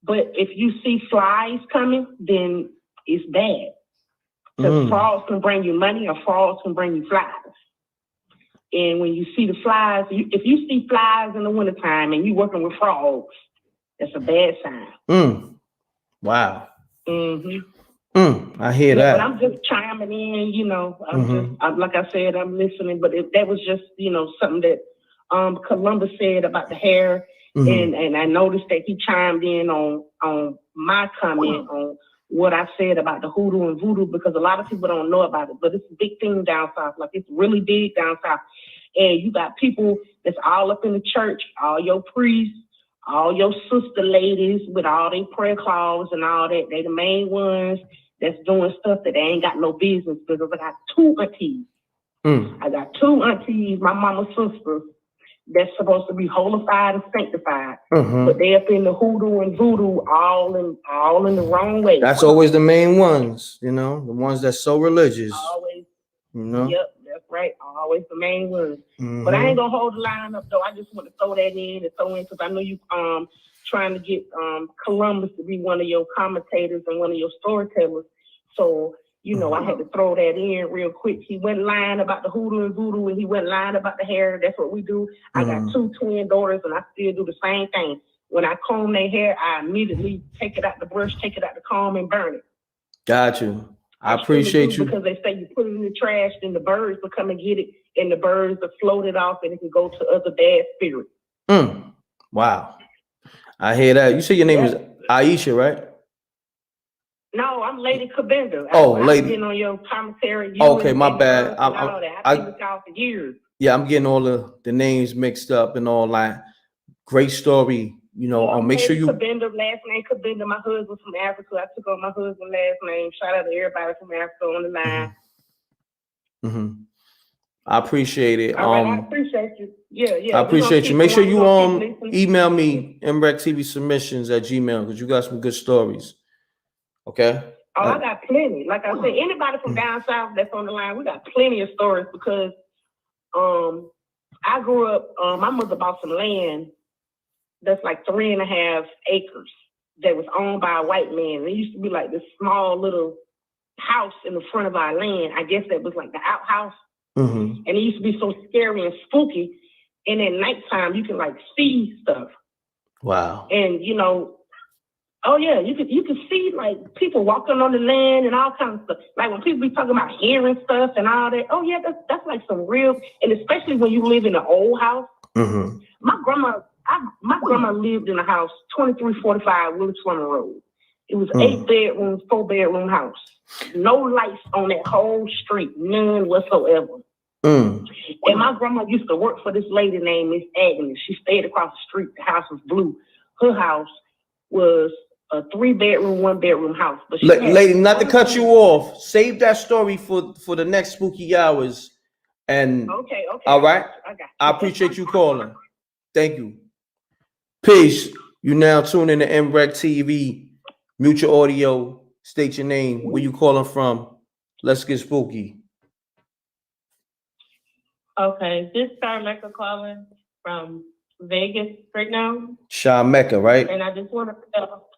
but if you see flies coming, then it's bad. Because frogs can bring you money, or frogs can bring you flies. And when you see the flies, if you see flies in the wintertime and you're working with frogs, that's a bad sign. Wow. I hear that. But I'm just chiming in, you know. I'm like I said, I'm listening. But that was just, you know, something that Columbus said about the hair. And I noticed that he chimed in on my comment on what I said about the hoodoo and voodoo, because a lot of people don't know about it, but it's a big thing down south. Like, it's really big down south. And you got people that's all up in the church, all your priests, all your sister ladies with all their prayer cloths and all that. They the main ones that's doing stuff that they ain't got no business, because I got two aunties. I got two aunties, my mama's sisters, that's supposed to be holified and sanctified, but they up in the hoodoo and voodoo all in the wrong way. That's always the main ones, you know, the ones that's so religious. Always, you know. Yep, that's right. Always the main ones. But I ain't gonna hold the line up though. I just want to throw that in and throw in, because I know you trying to get Columbus to be one of your commentators and one of your storytellers. So, you know, I had to throw that in real quick. He went lying about the hoodoo and voodoo, and he went lying about the hair. That's what we do. I got two twin daughters, and I still do the same thing. When I comb their hair, I immediately take it out the brush, take it out the comb, and burn it. Got you. I appreciate you. Because they say you put it in the trash, then the birds will come and get it, and the birds will float it off, and it can go to other bad spirits. Wow. I hear that. You say your name is Aisha, right? No, I'm Lady Kabinda. Lady. I've been on your commentary. Okay, my bad. I've been with y'all for years. Yeah, I'm getting all the names mixed up and all that. Great story. You know, make sure you. Kabinda, last name Kabinda. My husband's from Africa. I took on my husband's last name. Shout out to everybody from Africa on the line. I appreciate it. All right, I appreciate you. Yeah. I appreciate you. Make sure you keep email me MRecktv submissions at Gmail because you got some good stories. Okay. Oh, I got plenty. Like I said, anybody from down south that's on the line, we got plenty of stories because I grew up, my mother bought some land that's like 3.5 acres that was owned by a white man. It used to be like this small little house in the front of our land. I guess that was like the outhouse. And it used to be so scary and spooky. And at nighttime, you can like see stuff. Wow. And you know, oh yeah, you could see like people walking on the land and all kinds of stuff. Like when people be talking about hearing stuff and all that. Oh yeah, that's like some real. And especially when you live in an old house. My grandma lived in a house 2345 Willis Fleming Road. It was 8 bedrooms, 4-bedroom house. No lights on that whole street, none whatsoever. And my grandma used to work for this lady named Miss Agnes. She stayed across the street. The house was blue. Her house was a 3-bedroom, 1-bedroom house. But she lady, not to cut you off, save that story for the next spooky hours. And okay. All right. I appreciate you calling. Thank you. Peace. You now tune in to MRecktv, mute your audio, state your name, where you calling from. Let's get spooky. Okay, this is Mecca calling from Vegas right now. Mecca, right? And I just want to tell,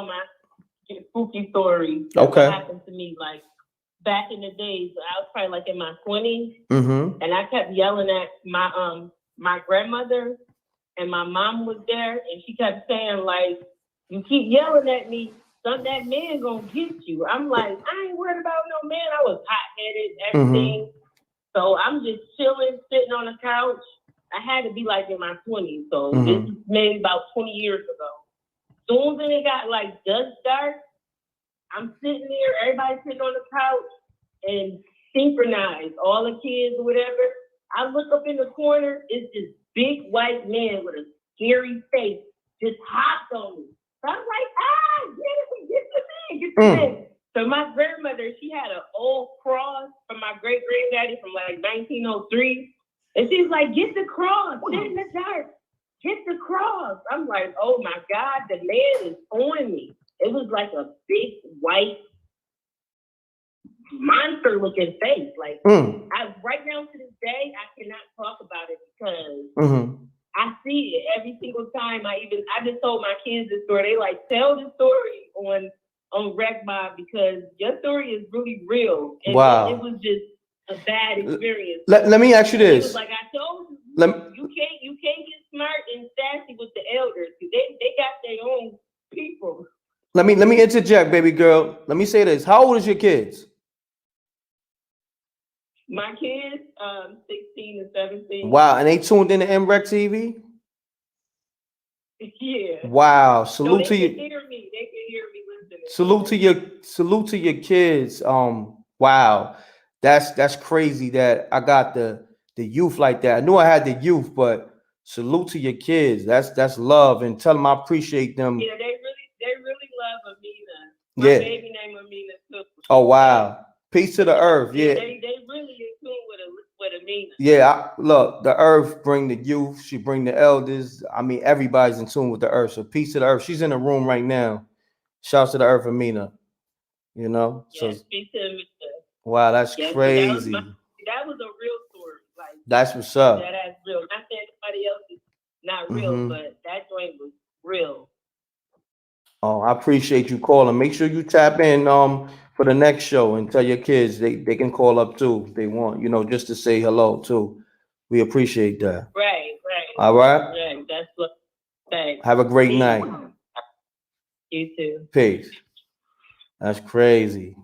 my spooky story. Okay. What happened to me, like, back in the days, I was probably like in my 20s, and I kept yelling at my grandmother, and my mom was there, and she kept saying, like, you keep yelling at me, son, that man gonna get you. I'm like, I ain't worried about no man. I was hot-headed, everything. So I'm just chilling, sitting on the couch. I had to be like in my 20s, so this is maybe about 20 years ago. Soon as it got like dusk dark, I'm sitting there, everybody sitting on the couch, and synchronized, all the kids or whatever. I look up in the corner, it's this big white man with a scary face just hopped on me. So I'm like, get the man. So my grandmother, she had an old cross from my great-granddaddy from like 1903. And she's like, get the cross, sit in the dark, get the cross. I'm like, oh my God, the man is on me. It was like a big white monster-looking face. Like, right now to this day, I cannot talk about it because I see it every single time. I just told my kids this story. They like, tell the story on Rec Mob because your story is really real. And wow. It was just a bad experience. Let me ask you this. It was like I told you, you can't get smart and sassy with the elders. They got their own people. Let me interject, baby girl. Let me say this. How old is your kids? My kids, 16 and 17. Wow, and they tuned into MRecktv? Yeah. Wow. Salute to you. They can hear me listening. Salute to your kids. Wow. That's crazy that I got the youth like that. I knew I had the youth, but salute to your kids. That's love, and tell them I appreciate them. Yeah, they really love Amina. My baby named Amina too. Oh wow. Peace to the earth. Yeah. They really in tune with Amina. Yeah, look, the earth bring the youth, she bring the elders. I mean, everybody's in tune with the earth. So peace to the earth. She's in the room right now. Shouts to the earth, Amina. You know? Yeah, peace to Amina. Wow, that's crazy. That was a real story. Like that's what's up. That's real. Not that anybody else is not real, but that joint was real. Oh, I appreciate you calling. Make sure you tap in for the next show and tell your kids they can call up too if they want, you know, just to say hello too. We appreciate that. Right. All right. Right. That's what. Thanks. Have a great night. You too. Peace. That's crazy.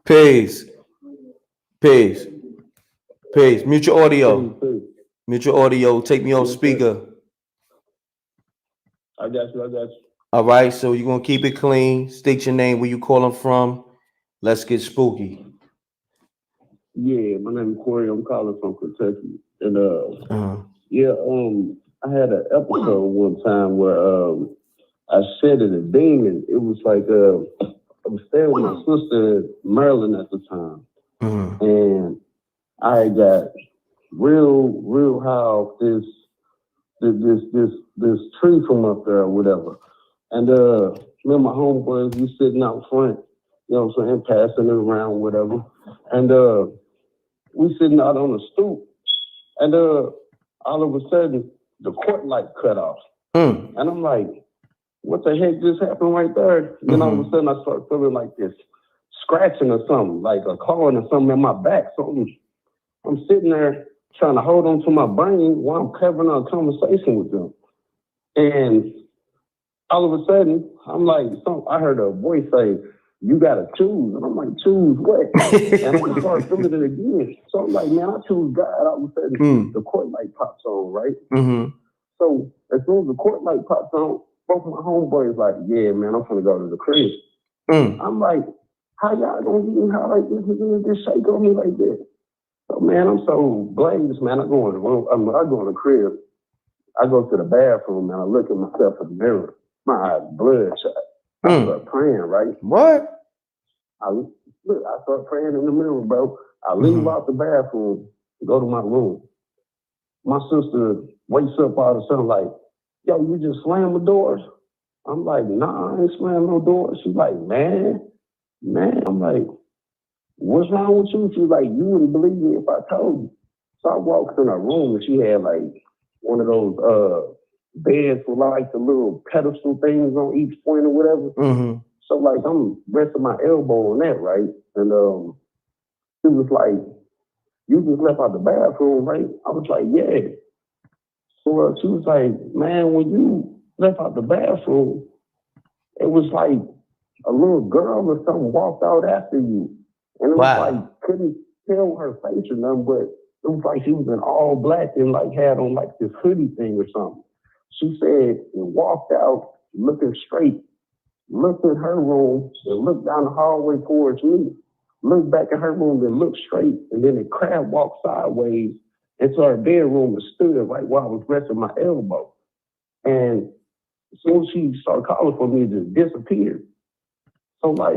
Peace. Mute your audio. Mute your audio. Take me off speaker. I got you. All right, so you're gonna keep it clean. State your name, where you calling from. Let's get spooky. Yeah, my name is Corey. I'm calling from Kentucky, and I had an episode one time where I said it a demon. It was like was staying with my sister in Maryland at the time. And I got real high off this tree from up there or whatever. And me and my homeboys, we sitting out front, you know what I'm saying, passing it around, whatever. And we sitting out on the stoop. And all of a sudden, the court light cut off. And I'm like, what the heck just happened right there? Then all of a sudden, I start feeling like this scratching or something, like a clawing or something in my back. So I'm sitting there trying to hold on to my brain while I'm having a conversation with them. And all of a sudden, I'm like, I heard a voice say, you gotta choose. And I'm like, choose what? And I'm gonna start feeling it again. So I'm like, man, I choose God. All of a sudden, the court light pops on, right? So as soon as the court light pops on, both my homeboys like, yeah, man, I'm gonna go to the crib. I'm like, how y'all gonna get me high like this and just shake on me like this? So man, I'm so blazed, man. I go in the crib. I go to the bathroom and I look at myself in the mirror. My eyes bloodshot. I start praying, right? What? I start praying in the mirror, bro. I leave out the bathroom, go to my room. My sister wakes up all of a sudden like, yo, you just slam the doors? I'm like, nah, I ain't slam no doors. She's like, man. I'm like, what's wrong with you? She's like, you wouldn't believe me if I told you. So I walked in her room and she had like one of those beds with like the little pedestal things on each point or whatever. So like I'm resting my elbow on that, right? And she was like, you just left out the bathroom, right? I was like, yeah. So she was like, man, when you left out the bathroom, it was like a little girl or something walked out after you. And it was like, couldn't tell her face or nothing, but it was like she was in all black and like had on like this hoodie thing or something. She said it walked out looking straight, looked in her room and looked down the hallway towards me, looked back at her room and looked straight, and then it crab walked sideways into her bedroom and stood right while I was resting my elbow. And as soon as she started calling for me, it just disappeared. So like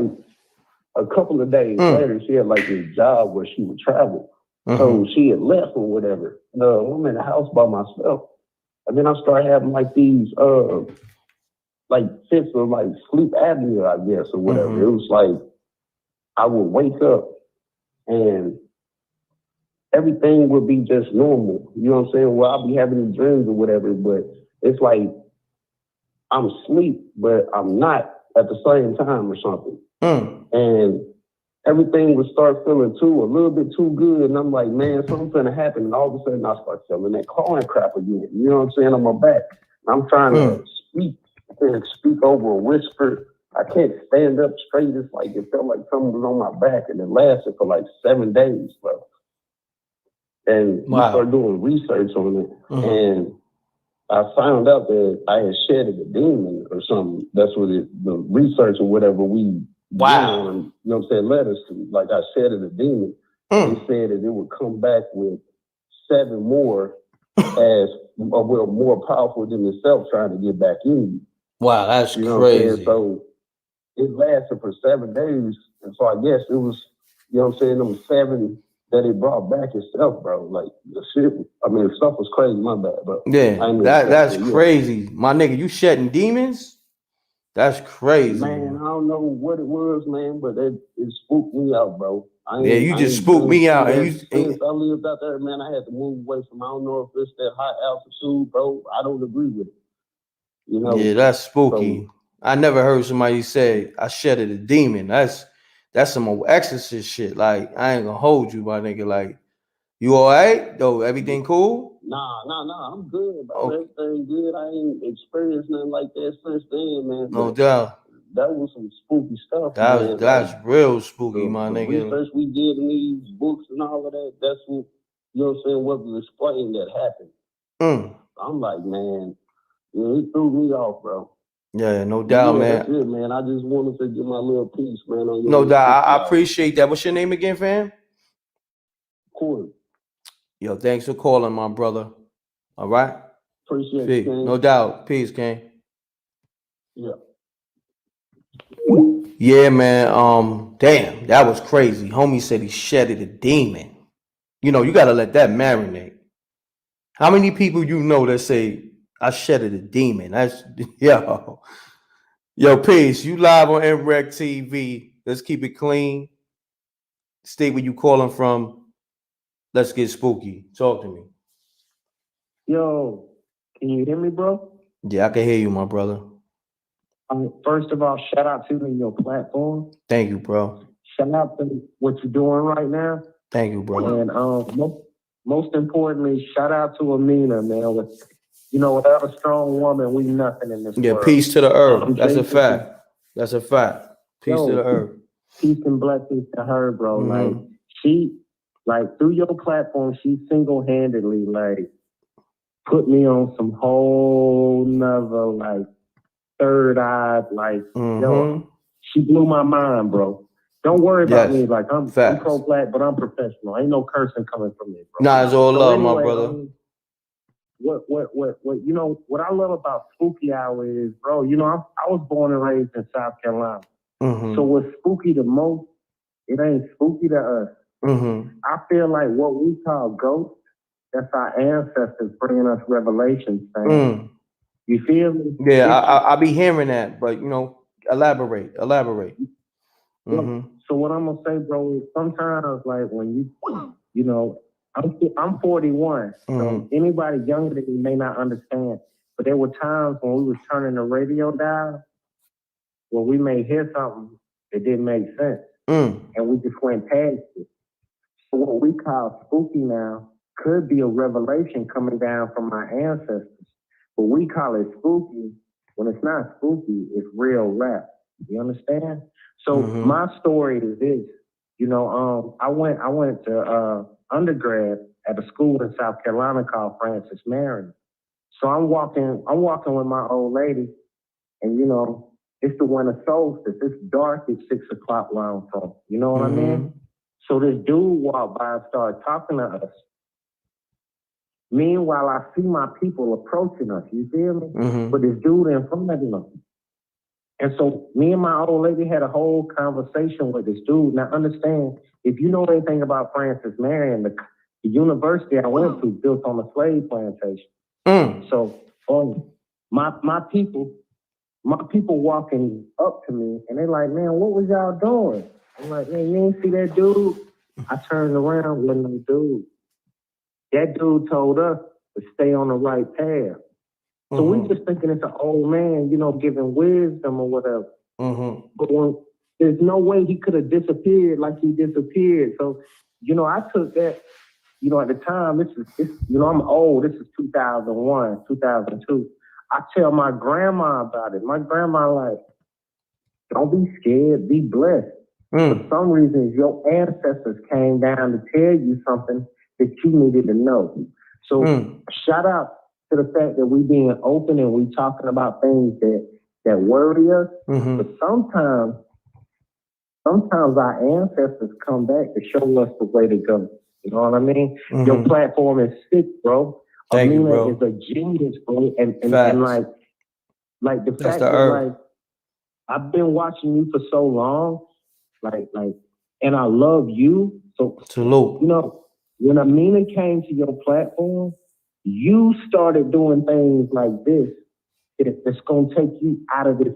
a couple of days later, she had like this job where she would travel. So she had left or whatever. I'm in the house by myself. And then I started having like these like fits of like sleep apnea, I guess, or whatever. It was like I would wake up and everything would be just normal. You know what I'm saying? Well, I'll be having these dreams or whatever, but it's like I'm asleep, but I'm not at the same time or something. And everything would start feeling a little bit too good. And I'm like, man, something's gonna happen. And all of a sudden I start feeling that clawing crap again. You know what I'm saying? On my back. And I'm trying to speak. I can't speak over a whisper. I can't stand up straight. It's like it felt like something was on my back, and it lasted for like 7 days, bro. And we started doing research on it, and I found out that I had shedded a demon or something. That's what the research or whatever we on, you know what I'm saying, led us to. Like I shedded a demon. They said that it would come back with 7 more as more powerful than itself trying to get back in you. Wow, that's you know crazy. So it lasted for 7 days. And so I guess it was, you know what I'm saying, them 7 that it brought back itself, bro. Like the shit, I mean, stuff was crazy, my bad, bro. Yeah, that's crazy. My nigga, you shedding demons? That's crazy. Man, I don't know what it was, man, but it spooked me out, bro. You just spooked me out. Since I lived out there, man, I had to move away from, I don't know if it's that high altitude, bro. I don't agree with it. You know? Yeah, that's spooky. I never heard somebody say I shedded a demon. That's some old exorcist shit. Like, I ain't gonna hold you, my nigga. Like, you all right? Though, everything cool? Nah. I'm good, bro. Everything good. I ain't experienced nothing like that since then, man. No doubt. That was some spooky stuff, man. That's real spooky, my the nigga. research we did in these books and all of that, that's what, you know what I'm saying, what was explained that happened. I'm like, man, it threw me off, bro. Yeah, no doubt, man. That's it, man. I just wanted to get my little piece, man. On your No doubt. I appreciate that. What's your name again, fam? Corey. Yo, thanks for calling, my brother. All right? Appreciate it, King. No doubt. Peace, King. Yeah. Yeah, man. Damn, that was crazy. Homie said he shedded a demon. You know, you gotta let that marinate. How many people you know that say I shedded a demon? That's yo, peace. You live on MRecktv. Let's keep it clean. State where you calling from. Let's get spooky. Talk to me. Yo, can you hear me, bro? Yeah, I can hear you, my brother. First of all, shout out to you and your platform. Thank you, bro. Shout out to what you're doing right now. Thank you, bro. And most importantly, shout out to Amina, man. Without a strong woman, we nothing in this world. Peace to the earth. That's a fact. That's a fact. Peace to the earth. Peace and blessings to her, bro. Through your platform, she single-handedly, put me on some whole nother, third eye, she blew my mind, bro. Don't worry about me. I'm pro-black, but I'm professional. Ain't no cursing coming from me, bro. Nah, it's all love, my brother. What I love about Spooky Hour is, bro, I was born and raised in South Carolina. So what's spooky the most, it ain't spooky to us. I feel like what we call ghosts, that's our ancestors bringing us revelations, man. You feel me? Yeah, I be hearing that, but elaborate. So what I'm gonna say, bro, is sometimes when I'm 41, so anybody younger than me may not understand, but there were times when we was turning the radio dial where we may hear something that didn't make sense, and we just went past it. So what we call spooky now could be a revelation coming down from our ancestors. But we call it spooky when it's not spooky, it's real rap. You understand? So my story is this. I went to undergrad at a school in South Carolina called Francis Marion. So I'm walking with my old lady, and it's the winter solstice. It's dark at 6 o'clock where I'm from. You know what I mean? So this dude walked by and started talking to us. Meanwhile, I see my people approaching us, you feel me? But this dude in front of them. And so me and my old lady had a whole conversation with this dude. Now understand, if you know anything about Francis Marion, the university I went to built on a slave plantation. So my people walking up to me and they're like, man, what was y'all doing? I'm like, man, you ain't see that dude? I turned around, wasn't no dude. That dude told us to stay on the right path. So we just thinking it's an old man, giving wisdom or whatever. But there's no way he could have disappeared like he disappeared. So, I took that, at the time, I'm old. This is 2001, 2002. I tell my grandma about it. My grandma like, don't be scared, be blessed. For some reason, your ancestors came down to tell you something that you needed to know. So shout out to the fact that we being open and we talking about things that worry us. But sometimes our ancestors come back to show us the way to go. You know what I mean? Your platform is sick, bro. Amina is a genius, bro. And like the fact that I've been watching you for so long, and I love you. So salute. When Amina came to your platform, you started doing things like this that's gonna take you out of this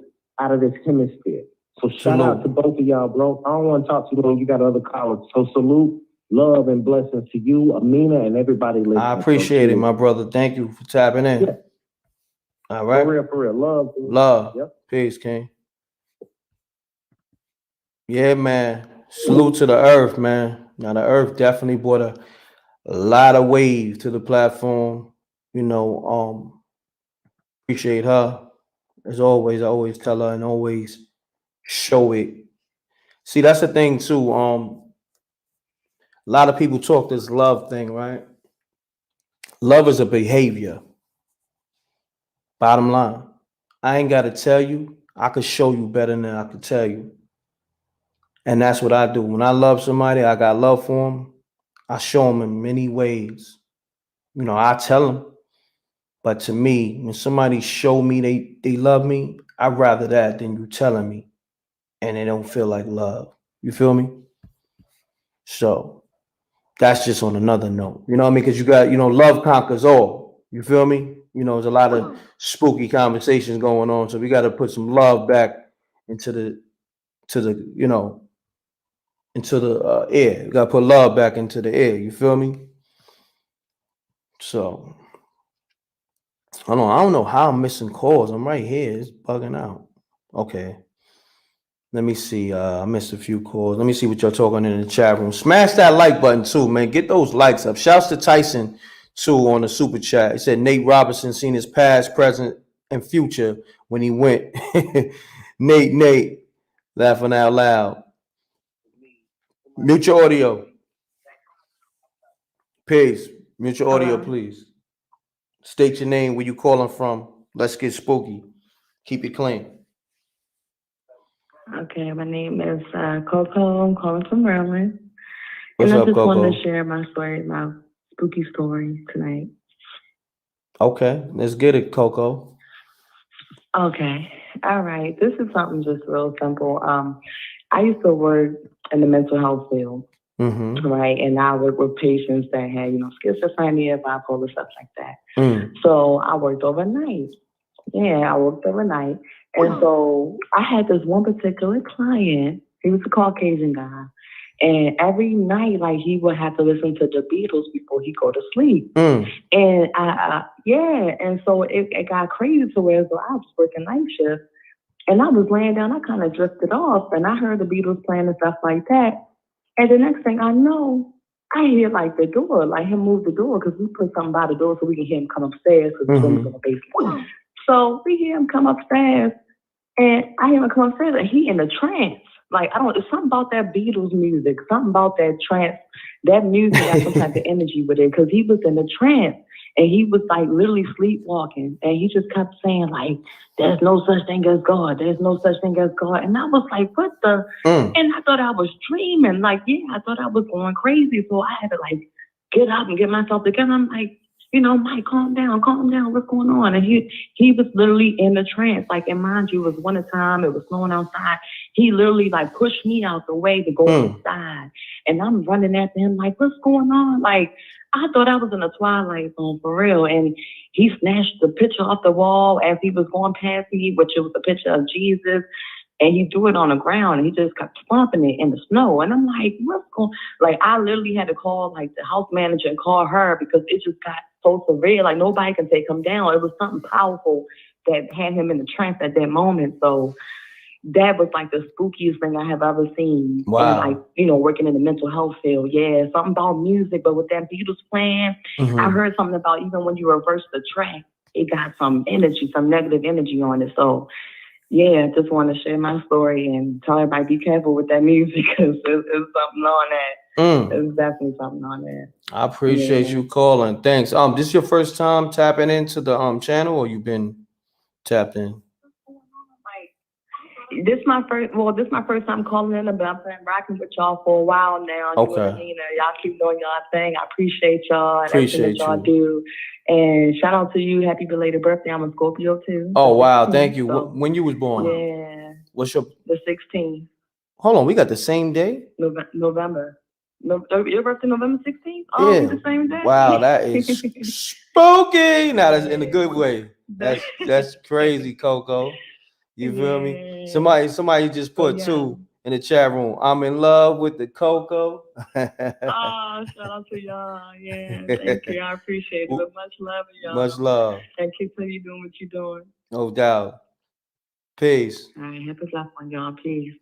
hemisphere. So shout out to both of y'all, bro. I don't want to talk too long. You got other callers. So salute, love, and blessings to you, Amina, and everybody listening. I appreciate it, my brother. Thank you for tapping in. Yeah. All right. For real. Love. Dude. Love. Yep. Peace, King. Yeah, man. Salute to the earth, man. Now the earth definitely brought a lot of wave to the platform. Appreciate her. As always, I always tell her and always show it. See, that's the thing too. A lot of people talk this love thing, right? Love is a behavior. Bottom line. I ain't got to tell you. I could show you better than I could tell you. And that's what I do. When I love somebody, I got love for them. I show them in many ways. I tell them. But to me, when somebody show me they love me, I'd rather that than you telling me. and they don't feel like love. You feel me? So that's just on another note. You know what I mean? Because you got, love conquers all. You feel me? There's a lot of spooky conversations going on. So we got to put some love back into the air. You got to put love back into the air. You feel me? So I don't know how I'm missing calls. I'm right here. It's bugging out. Okay. Let me see. I missed a few calls. Let me see what y'all talking in the chat room. Smash that like button too, man. Get those likes up. Shouts to Tyson too on the super chat. He said Nate Robinson seen his past, present, and future when he went. Nate, laughing out loud. Mute your audio. Peace. Mute your audio, please. State your name, where you calling from. Let's get spooky. Keep it clean. Okay, my name is Coco. I'm calling from Maryland. What's and up, I just Coco? wanted to share my story, my spooky story tonight. Okay, let's get it, Coco. Okay, all right. This is something just real simple. I used to work in the mental health field, right? And I worked with patients that had, schizophrenia, bipolar, stuff like that. So I worked overnight. Yeah, I worked overnight. And so I had this one particular client. He was a Caucasian guy. And every night, like, he would have to listen to the Beatles before he go to sleep. And and so it got crazy to where I was working night shift. And I was laying down, I kind of drifted off, and I heard the Beatles playing and stuff like that. And the next thing I know, I hear like the door, like him move the door, because we put something by the door so we can hear him come upstairs, because the room's in the basement. So we hear him come upstairs, and I hear him come upstairs, and he in a trance. Like, it's something about that Beatles music, something about that trance, that music has some type of energy with it, because he was in a trance, and he was like literally sleepwalking, and he just kept saying like, there's no such thing as God, there's no such thing as God. And I was like, what the? And I thought I was dreaming, like, I thought I was going crazy, so I had to like get up and get myself together. I'm like, Mike, calm down, what's going on? And he was literally in the trance. Like, and mind you, it was winter time, it was snowing outside. He literally like pushed me out the way to go outside. And I'm running after him like, what's going on? Like, I thought I was in a Twilight Zone for real. And he snatched the picture off the wall as he was going past me, which it was a picture of Jesus. And he threw it on the ground, and he just kept stomping it in the snow. And I'm like, what's going on? Like, I literally had to call like the house manager and call her, because it just got so severe. Like, nobody can take him down. It was something powerful that had him in the trance at that moment. So that was like the spookiest thing I have ever seen. Wow. And like, working in the mental health field. Yeah, something about music, but with that Beatles playing, I heard something about even when you reverse the track, it got some energy, some negative energy on it. So yeah, I just want to share my story and tell everybody be careful with that music, because it's something on that. It's definitely something on that. I appreciate you calling. Thanks. This is your first time tapping into the channel, or you've been tapped in? This my first time calling in, but I've been rocking with y'all for a while now. Okay. You know what I mean? Y'all keep doing y'all thing. I appreciate y'all and Appreciate everything that y'all do. And shout out to you. Happy belated birthday. I'm a Scorpio too. Oh, wow. Thank you. So, When you was born? Yeah. What's your... The 16th. Hold on. We got the same day? November. Your birthday November 16th? Oh, Yeah. we the same day? Wow, that is spooky. Now, that's in a good way. That's crazy, Coco. You feel me? Somebody just put two in the chat room. I'm in love with the Coco. Oh, shout out to y'all. Yeah, thank you. I appreciate it. But much love to y'all. Much love. And continue doing what you're doing. No doubt. Peace. All right, happy luck on y'all. Peace.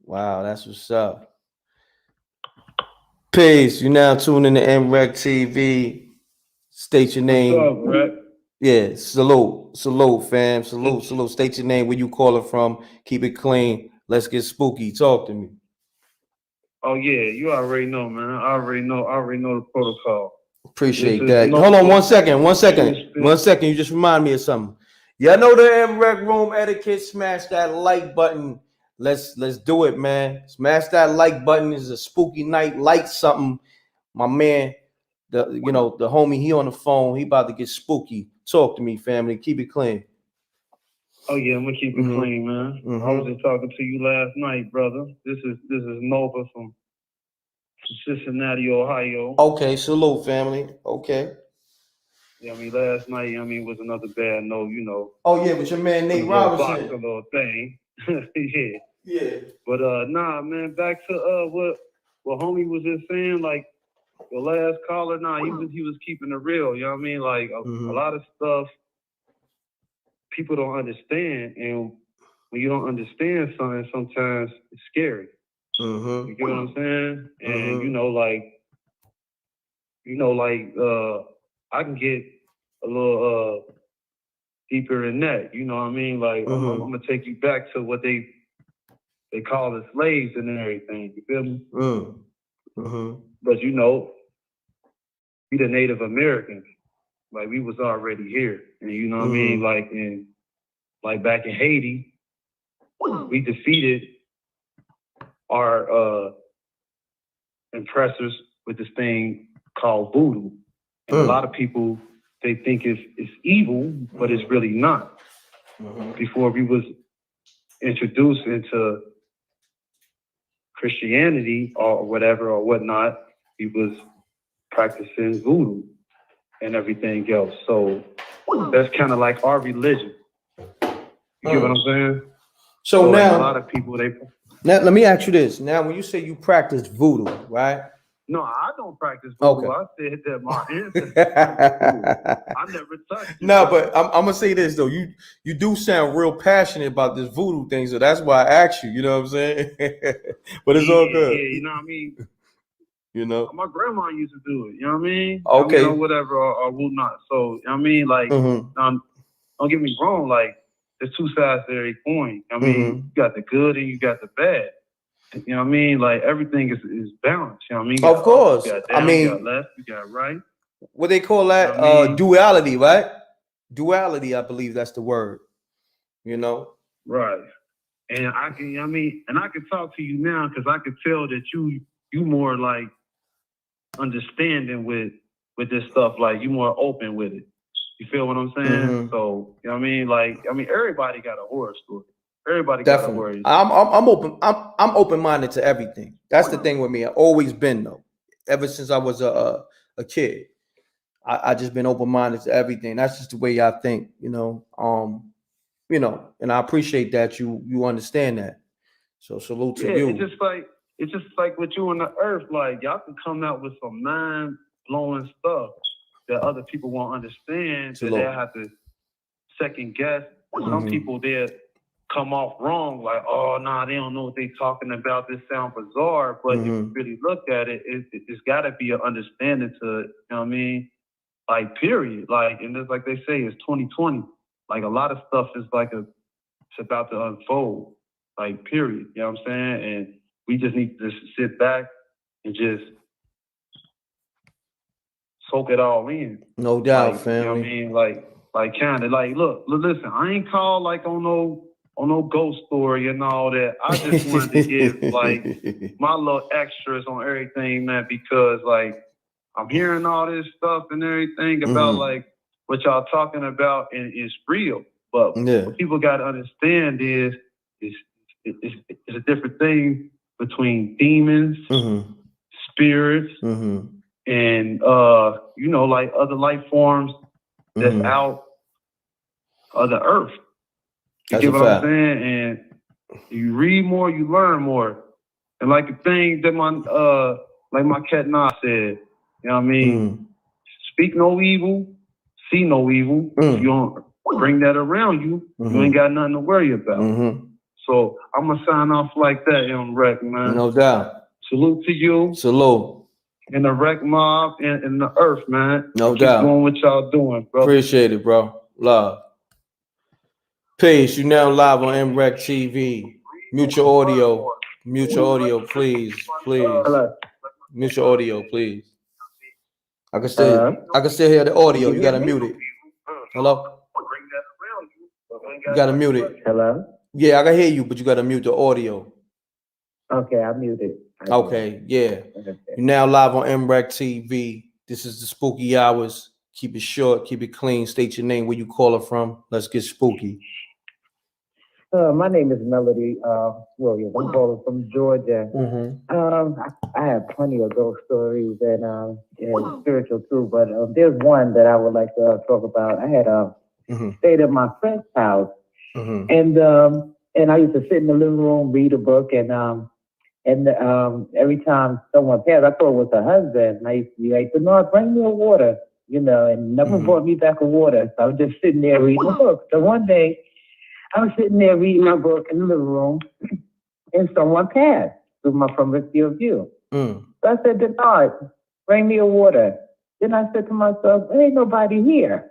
Wow, that's what's up. Peace. You now tune in to MRecktv. State your name. What's up, Reck? Yeah, salute, fam. Salute. State your name, where you calling from. Keep it clean. Let's get spooky. Talk to me. Oh yeah, you already know, man. I already know the protocol. Appreciate that. Hold on 1 second. 1 second. 1 second. You just remind me of something. Y'all know the M.Reck room etiquette. Smash that like button. Let's do it, man. Smash that like button. It's a spooky night. Light something. My man, the homie, he on the phone. He about to get spooky. Talk to me, family. Keep it clean. Oh yeah, I'm gonna keep it clean, man. I was just talking to you last night, brother. This is Nova from Cincinnati, Ohio. Okay, salute, family. Okay. Yeah, I mean, last night, was another bad note, Oh yeah, with your man Nate boxing Robinson. little thing. Yeah. Yeah. But nah, man, back to what homie was just saying, like the last caller, he was keeping it real, you know what I mean? Like a lot of stuff people don't understand, and when you don't understand something, sometimes it's scary. You get what I'm saying? And I can get a little deeper in that. You know what I mean? Like I'm gonna take you back to what they call the slaves and everything. You feel me? But we the Native Americans, like we was already here, and you know what I mean? Like back in Haiti, we defeated our oppressors with this thing called voodoo. And a lot of people, they think it's evil, but it's really not. Before we was introduced into Christianity or whatever or whatnot, we was practicing voodoo and everything else. So that's kind of like our religion. You get what I'm saying? So now, a lot of people, now let me ask you this. Now, when you say you practice voodoo, right? No, I don't practice voodoo. Okay. I said that my ancestors. I never touched it. No, but I'm gonna say this though. You do sound real passionate about this voodoo thing, so that's why I asked you. You know what I'm saying? But it's all good. Yeah, you know what I mean? You know, my grandma used to do it. You know what I mean? Okay. Or whatever, or whatnot. So I mean, like, don't get me wrong. Like, there's two sides to every coin. I mean, you got the good and you got the bad. You know what I mean? Like everything is balanced. You know what I mean? Of course. You got down, you got left, you got right. What they call that? You know what I mean? Duality, right? Duality, I believe that's the word. You know? Right. And I can talk to you now because I could tell that you more like understanding with this stuff. Like you more open with it. You feel what I'm saying? So you know what I mean? Like everybody got a horror story. Everybody got a horror. I'm open. I'm open-minded to everything. That's the thing with me. I've always been though. Ever since I was a kid, I just been open-minded to everything. That's just the way I think. And I appreciate that you understand that. So salute to you. It's just like with you on the earth. Like y'all can come out with some mind-blowing stuff that other people won't understand. That they have to second guess. Some people there come off wrong, like, oh, nah, they don't know what they talking about. This sound bizarre, but if you really look at it, it's got to be an understanding to it. You know what I mean? Like, period. Like, and it's like they say, it's 2020. Like, a lot of stuff is like it's about to unfold. Like, period. You know what I'm saying? And we just need to sit back and just soak it all in. No doubt, like, family. You know what I mean? Like kind of like, look, listen, I ain't called like on no ghost story and all that. I just wanted to give like my little extras on everything, man, because like I'm hearing all this stuff and everything about like what y'all talking about, and it's real. But what people got to understand is it's a different thing between demons, spirits, and like other life forms that's out of the earth. You get what I'm saying? And you read more, you learn more. And like the thing that my cat Nah said, you know what I mean? Speak no evil, see no evil. If you don't bring that around you, you ain't got nothing to worry about. So I'm gonna sign off like that, M.Reck, man. No doubt. Salute to you. Salute. And the Wreck Mob and the Earth, man. No Keep doubt. doing what y'all doing, bro. Appreciate it, bro. Love. Peace. You now live on MRecktv. Mute your audio. Mute your audio, please. Please. Hello. Mute your audio, please. I can still hear the audio. You gotta mute it. Hello? You gotta mute it. Hello? Yeah, I can hear you, but you gotta mute the audio. Okay, I muted. Okay, yeah. You're now live on MRecktv. This is the spooky hours. Keep it short, keep it clean. State your name, where you calling from. Let's get spooky. My name is Melody Williams. I'm calling from Georgia. I have plenty of ghost stories and spiritual too, but there's one that I would like to talk about. I had stayed at my friend's house, and I used to sit in the living room, read a book, and every time someone passed, I thought it was her husband. And I used to be like, "No, bring me a water," and never brought me back a water. So I was just sitting there reading a book. So one day, I was sitting there reading my book in the living room, and someone passed from my field of view. So I said, "Denard, bring me a water." Then I said to myself, "There ain't nobody here."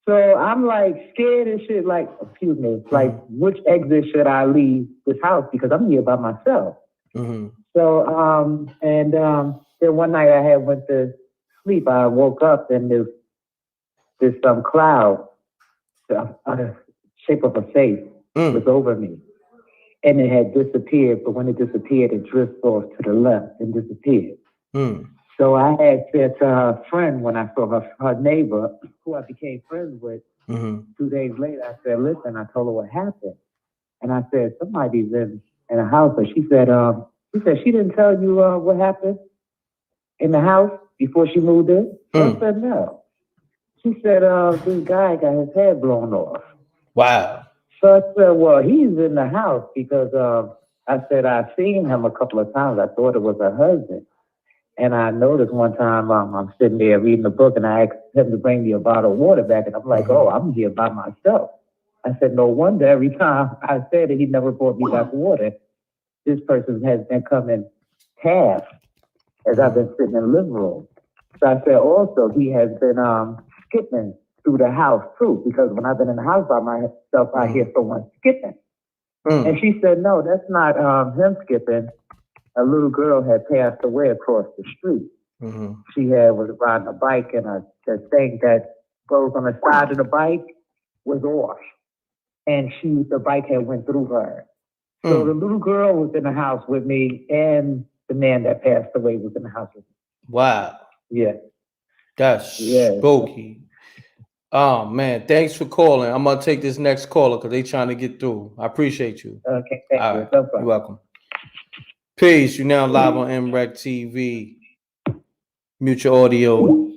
So I'm like scared and shit, like, excuse me, like which exit should I leave this house because I'm here by myself. So then one night I had went to sleep. I woke up and this cloud, shape of a face, was over me, and it had disappeared. But when it disappeared, it drifted off to the left and disappeared. So I had said to her friend when I saw her neighbor, who I became friends with, 2 days later, I said, "Listen," I told her what happened. And I said, "Somebody's in a house." But she said she didn't tell you what happened in the house before she moved in. So I said, "No." She said, "This guy got his head blown off." Wow. So I said, "Well, he's in the house because I said I've seen him a couple of times. I thought it was her husband. And I noticed one time I'm sitting there reading a book and I asked him to bring me a bottle of water back. And I'm like, "Oh, I'm here by myself." I said, "No wonder every time I said it, he never brought me back water. This person has been coming half as I've been sitting in the living room." So I said, also, he has been skipping through the house too, because when I've been in the house by myself, I hear someone skipping. And she said, "No, that's not him skipping. A little girl had passed away across the street. She was riding a bike, and the thing that goes on the side of the bike was off, and the bike had went through her. So the little girl was in the house with me, and the man that passed away was in the house with me." Wow. Yeah. That's spooky. Oh man, thanks for calling. I'm gonna take this next caller because they trying to get through. I appreciate you. Okay, thank you. Right. You're welcome. Peace. You're now live on MRecktv. Mute your audio.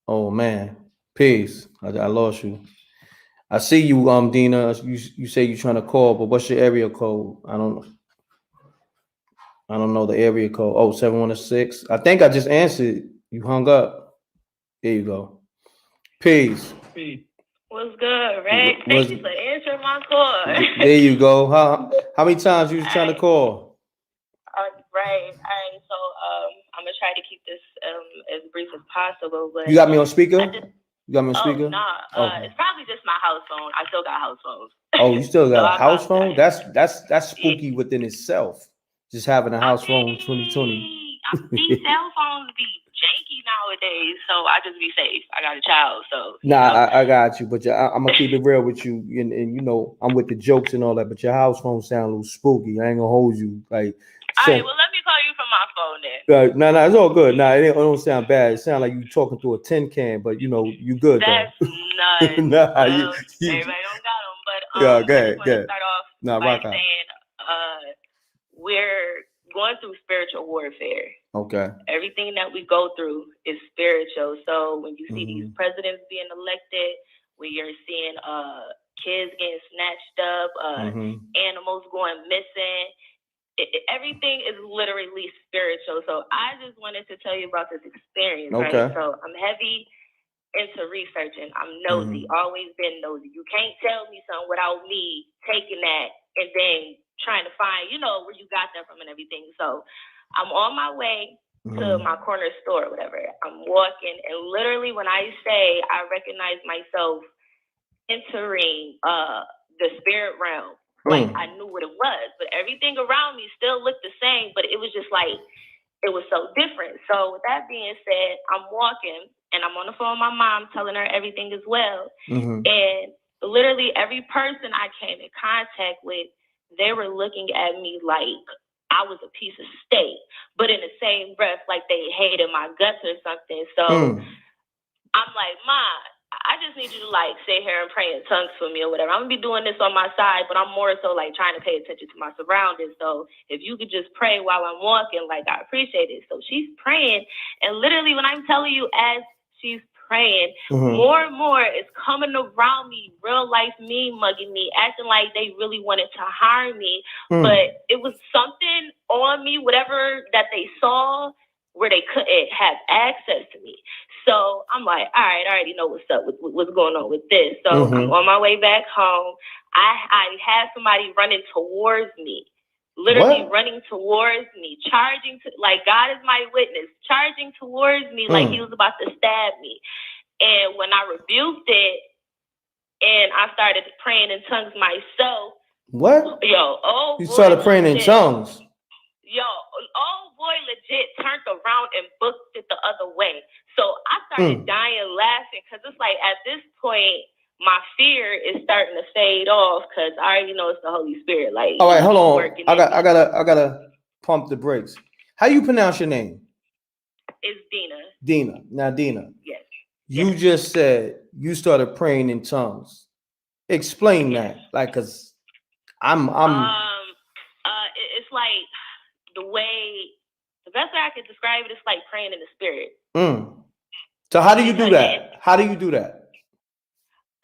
Oh man. Peace. I lost you. I see you, Dina. You say you're trying to call, but what's your area code? I don't know the area code. Oh, 716. I think I just answered. You hung up. There you go. Peace. What's good, Reck? Thank you for answering my call. There you go. How many times you was trying to call? Right. All right. So I'm gonna try to keep this as brief as possible. But You got me on speaker? You got me on speaker? Nah. It's probably just my house phone. I still got house phones. Oh, you still got a house phone? That's spooky within itself. Just having a house phone in 2020. These cell phones be janky nowadays, so I just be safe. I got a child, so. Nah, I got you, but I'm gonna keep it real with you, and I'm with the jokes and all that. But your house phone sound a little spooky. I ain't gonna hold you like. All right, well, let me call you from my phone then. No, it's all good. Nah, it don't sound bad. It sound like you talking through a tin can, but you good. That's though. nuts. Nah, Everybody don't got them, but yeah, go I just want to ahead. start off Nah, by rock out. saying we're going through spiritual warfare. Okay. Everything that we go through is spiritual. So when you see these presidents being elected, when you're seeing kids getting snatched up, animals going missing, everything is literally spiritual. So I just wanted to tell you about this experience, Okay. right? So I'm heavy into researching. I'm nosy, always been nosy. You can't tell me something without me taking that and then trying to find, where you got that from and everything. So I'm on my way to my corner store or whatever. I'm walking, and literally when I say I recognize myself entering the spirit realm, like I knew what it was, but everything around me still looked the same, but it was just like, it was so different. So with that being said, I'm walking and I'm on the phone with my mom telling her everything as well. And literally every person I came in contact with, they were looking at me like I was a piece of steak, but in the same breath, like they hated my guts or something. So I'm like, "Ma, I just need you to like sit here and pray in tongues for me or whatever. I'm gonna be doing this on my side, but I'm more so like trying to pay attention to my surroundings. So if you could just pray while I'm walking, like I appreciate it. So she's praying, and literally when I'm telling you, as she's praying, more and more is coming around me, real life me mugging me, acting like they really wanted to harm me. But it was something on me, whatever that they saw, where they couldn't have access to me. So I'm like, all right, I already know what's up, what's going on with this. So I'm on my way back home. I had somebody running towards me, literally running towards me, charging to, like, God is my witness, charging towards me like he was about to stab me. And when I rebuked it and I started praying in tongues myself, You started praying in tongues. Old boy legit turned around and booked it the other way. So I started dying laughing because it's like at this point, my fear is starting to fade off because I already know it's the Holy Spirit. Like, all right, hold on. I gotta pump the brakes. How you pronounce your name? It's Dina. Dina. Now, Dina. Yes. You just said you started praying in tongues. Explain that, like, cause it's like the best way I could describe it is like praying in the spirit. So how do you do that? How do you do that?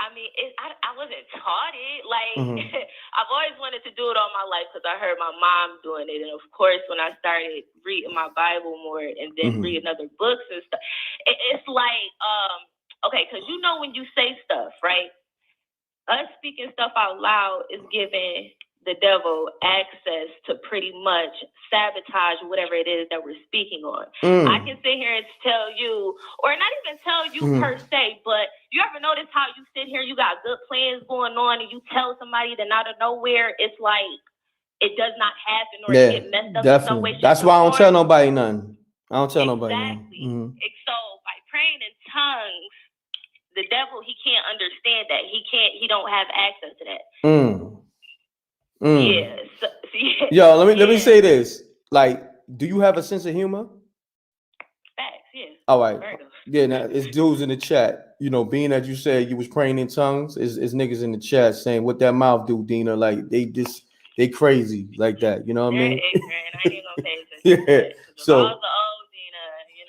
I mean, I wasn't taught it. Like, I've always wanted to do it all my life because I heard my mom doing it. And of course, when I started reading my Bible more and then reading other books and stuff, it's like, okay, because you know when you say stuff, right? Us speaking stuff out loud is giving the devil access to pretty much sabotage whatever it is that we're speaking on. I can sit here and tell you, or not even tell you per se, but you ever notice how you sit here, you got good plans going on, and you tell somebody that out of nowhere, it's like it does not happen or it get messed up in some way. That's why I don't tell nobody nothing. I don't tell nobody nothing. So by praying in tongues, the devil, he can't understand that. He don't have access to that. Yes. Yo, let me say this. Like, do you have a sense of humor? Facts, yeah. All right. Yeah, now it's dudes in the chat. You know, being that you said you was praying in tongues, is niggas in the chat saying what that mouth do, Dina. Like they crazy like that. You know what I mean? Ignorant. I ain't gonna pay attention to that. So all the old Dina, you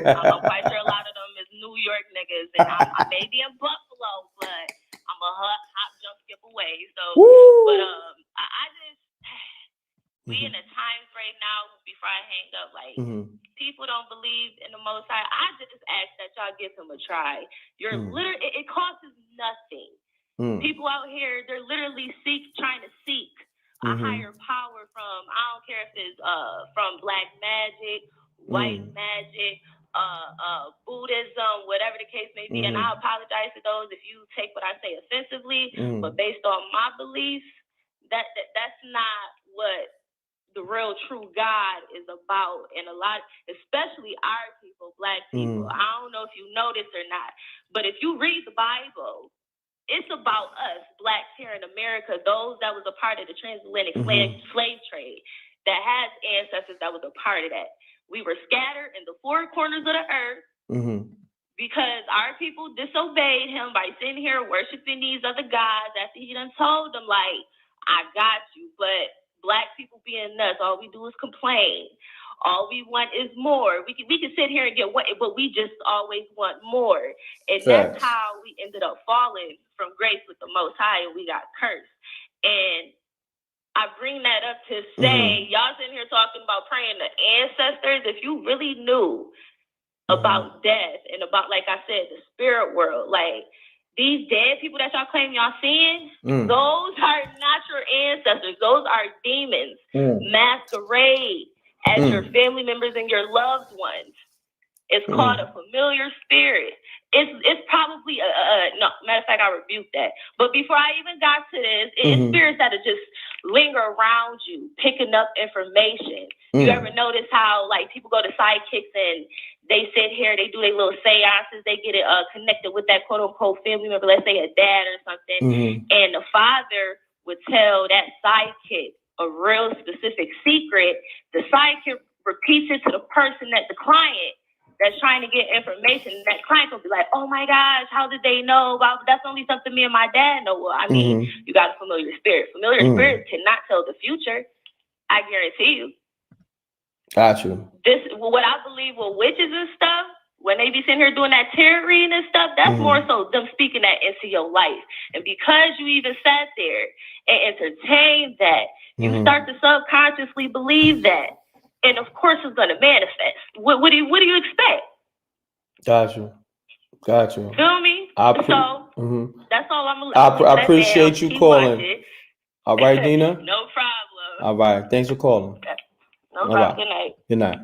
know, I'm quite sure a lot of them is New York niggas, and I may be in Buffalo, but I'm a hop, jump, skip away. So, but I just we in the times right now. Before I hang up, like people don't believe in the Most High. I just ask that y'all give him a try. You're literally it costs nothing. People out here, they're literally trying to seek a higher power from. I don't care if it's from black magic, white magic, Buddhism, whatever the case may be. And I apologize to those if you take what I say offensively, but based on my beliefs, that's not what the real true God is about. And a lot, especially our people, black people. I don't know if you know this or not, but if you read the Bible, it's about us, blacks here in America, those that was a part of the transatlantic slave trade, that has ancestors that was a part of that. We were scattered in the four corners of the earth because our people disobeyed him by sitting here worshiping these other gods after he done told them, like, I got you. But black people being nuts, all we do is complain. All we want is more. We can sit here and get what, but we just always want more. And that's how we ended up falling from grace with the Most High, and we got cursed. And I bring that up to say, y'all sitting here talking about praying to ancestors. If you really knew about death and about, like I said, the spirit world, like these dead people that y'all claim y'all seeing, those are not your ancestors. Those are demons masquerade as your family members and your loved ones. It's called a familiar spirit. It's probably no, matter of fact, I rebuke that. But before I even got to this, it's spirits that are just linger around you, picking up information. You ever notice how like people go to sidekicks and they sit here, they do their little seances, they get it connected with that quote unquote family member, let's say a dad or something, and the father would tell that sidekick a real specific secret. The sidekick repeats it to the person, that the client that's trying to get information. And that client will be like, oh my gosh, how did they know? Well, that's only something me and my dad know. Well, I mean, you got a familiar spirit. Familiar spirits cannot tell the future. I guarantee you. Got you. What I believe with witches and stuff, when they be sitting here doing that tarot reading and stuff, that's more so them speaking that into your life. And because you even sat there and entertained that, you start to subconsciously believe that. And of course it's gonna manifest. What do you expect? Got you. Feel me? That's all I appreciate you calling. All right, Dina? No problem. All right. Thanks for calling. No problem. Good night. Good night.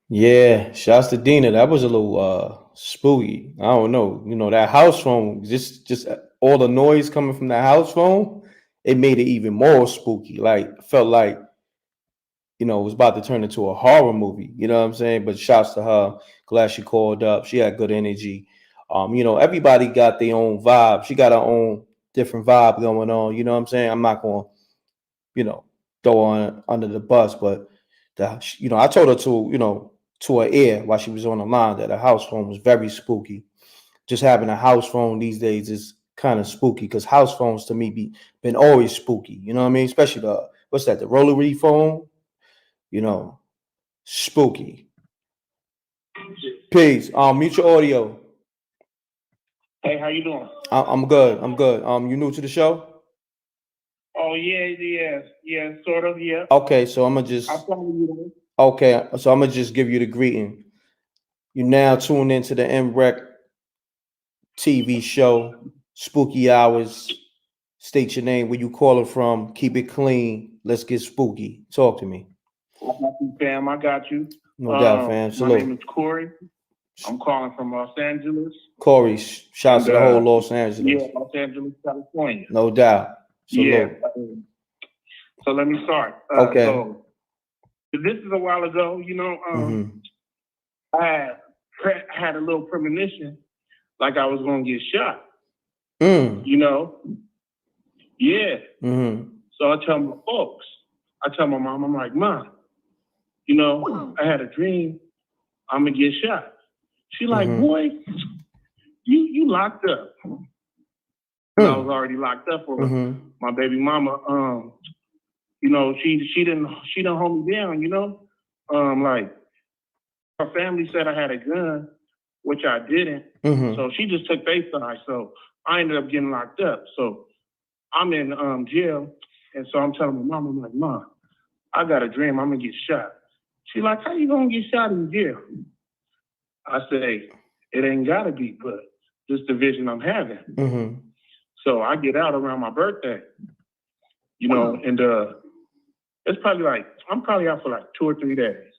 Yeah, shouts to Dina. That was a little spooky. I don't know. You know, that house phone, just all the noise coming from the house phone, it made it even more spooky. Like, felt like, you know, it was about to turn into a horror movie. You know what I'm saying? But shouts to her. Glad she called up. She had good energy. You know, everybody got their own vibe. She got her own different vibe going on. You know what I'm saying? I'm not going to, you know, throw her under the bus, but you know, I told her to her ear while she was on the line that a house phone was very spooky. Just having a house phone these days is kind of spooky because house phones to me been always spooky. You know what I mean? Especially the rotary phone. You know, spooky. Peace. Mute your audio. Hey, how you doing? I'm good. You new to the show? Oh yeah, sort of, yeah. Okay, so I'm gonna just give you the greeting. You now tune into the M.Reck TV show, Spooky Hours. State your name, where you calling from, keep it clean. Let's get spooky. Talk to me. I got you, fam. I got you. No doubt, fam. My name is Corey. I'm calling from Los Angeles. Corey, shouts to the whole Los Angeles. Yeah, Los Angeles, California. No doubt. Salute. Yeah. So let me start. Okay. So this is a while ago. You know, I had a little premonition, like I was gonna get shot. You know. Yeah. So I tell my folks. I tell my mom. I'm like, Mom, you know, I had a dream. I'm gonna get shot. She like, boy, you locked up. I was already locked up for my baby mama. You know, she didn't hold me down. You know, like her family said I had a gun, which I didn't. So she just took their side. So I ended up getting locked up. So I'm in jail, and so I'm telling my mom, I'm like, Mom, I got a dream. I'm gonna get shot. She like, how you gonna get shot in jail? I say, it ain't gotta be, but this the vision I'm having. So I get out around my birthday, you know, and it's probably like, I'm probably out for like 2 or 3 days,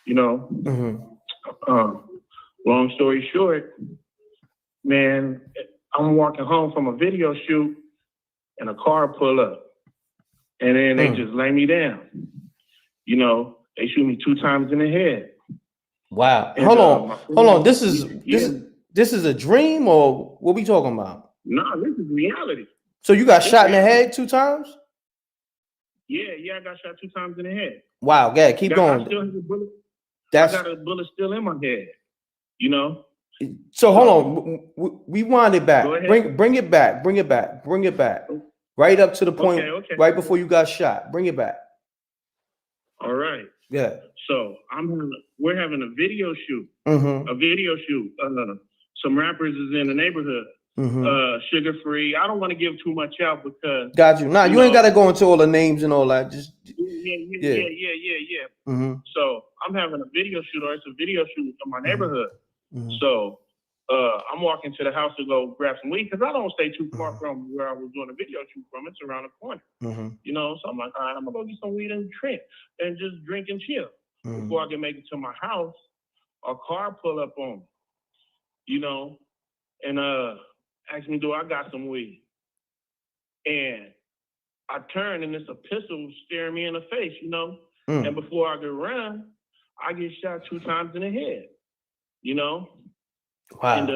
you know. Long story short, man, I'm walking home from a video shoot and a car pull up. And then they just lay me down. You know, they shoot me 2 times in the head. Wow. And, Hold on. This is a dream, or what we talking about? No, this is reality. So you got shot in the head 2 times? Yeah, I got shot 2 times in the head. Wow, yeah, keep going. I got a bullet still in my head, you know? So hold on, rewind it back. Bring it back. Right up to the point, right before you got shot. Bring it back. All right. Yeah. So we're having a video shoot. Some rappers is in the neighborhood. Sugar Free. I don't want to give too much out because. Got you. Nah, you ain't got to go into all the names and all that. Just. Yeah. So I'm having a video shoot, or it's a video shoot in my neighborhood. So I'm walking to the house to go grab some weed because I don't stay too far from where I was doing a video shoot from. It's around the corner. You know, so I'm like, all right, I'm gonna go get some weed and just drink and chill. Before I can make it to my house, a car pull up on me, you know, and asked me, do I got some weed? And I turn and it's a pistol staring me in the face, you know. And before I could run, I get shot 2 times in the head, you know. Wow. And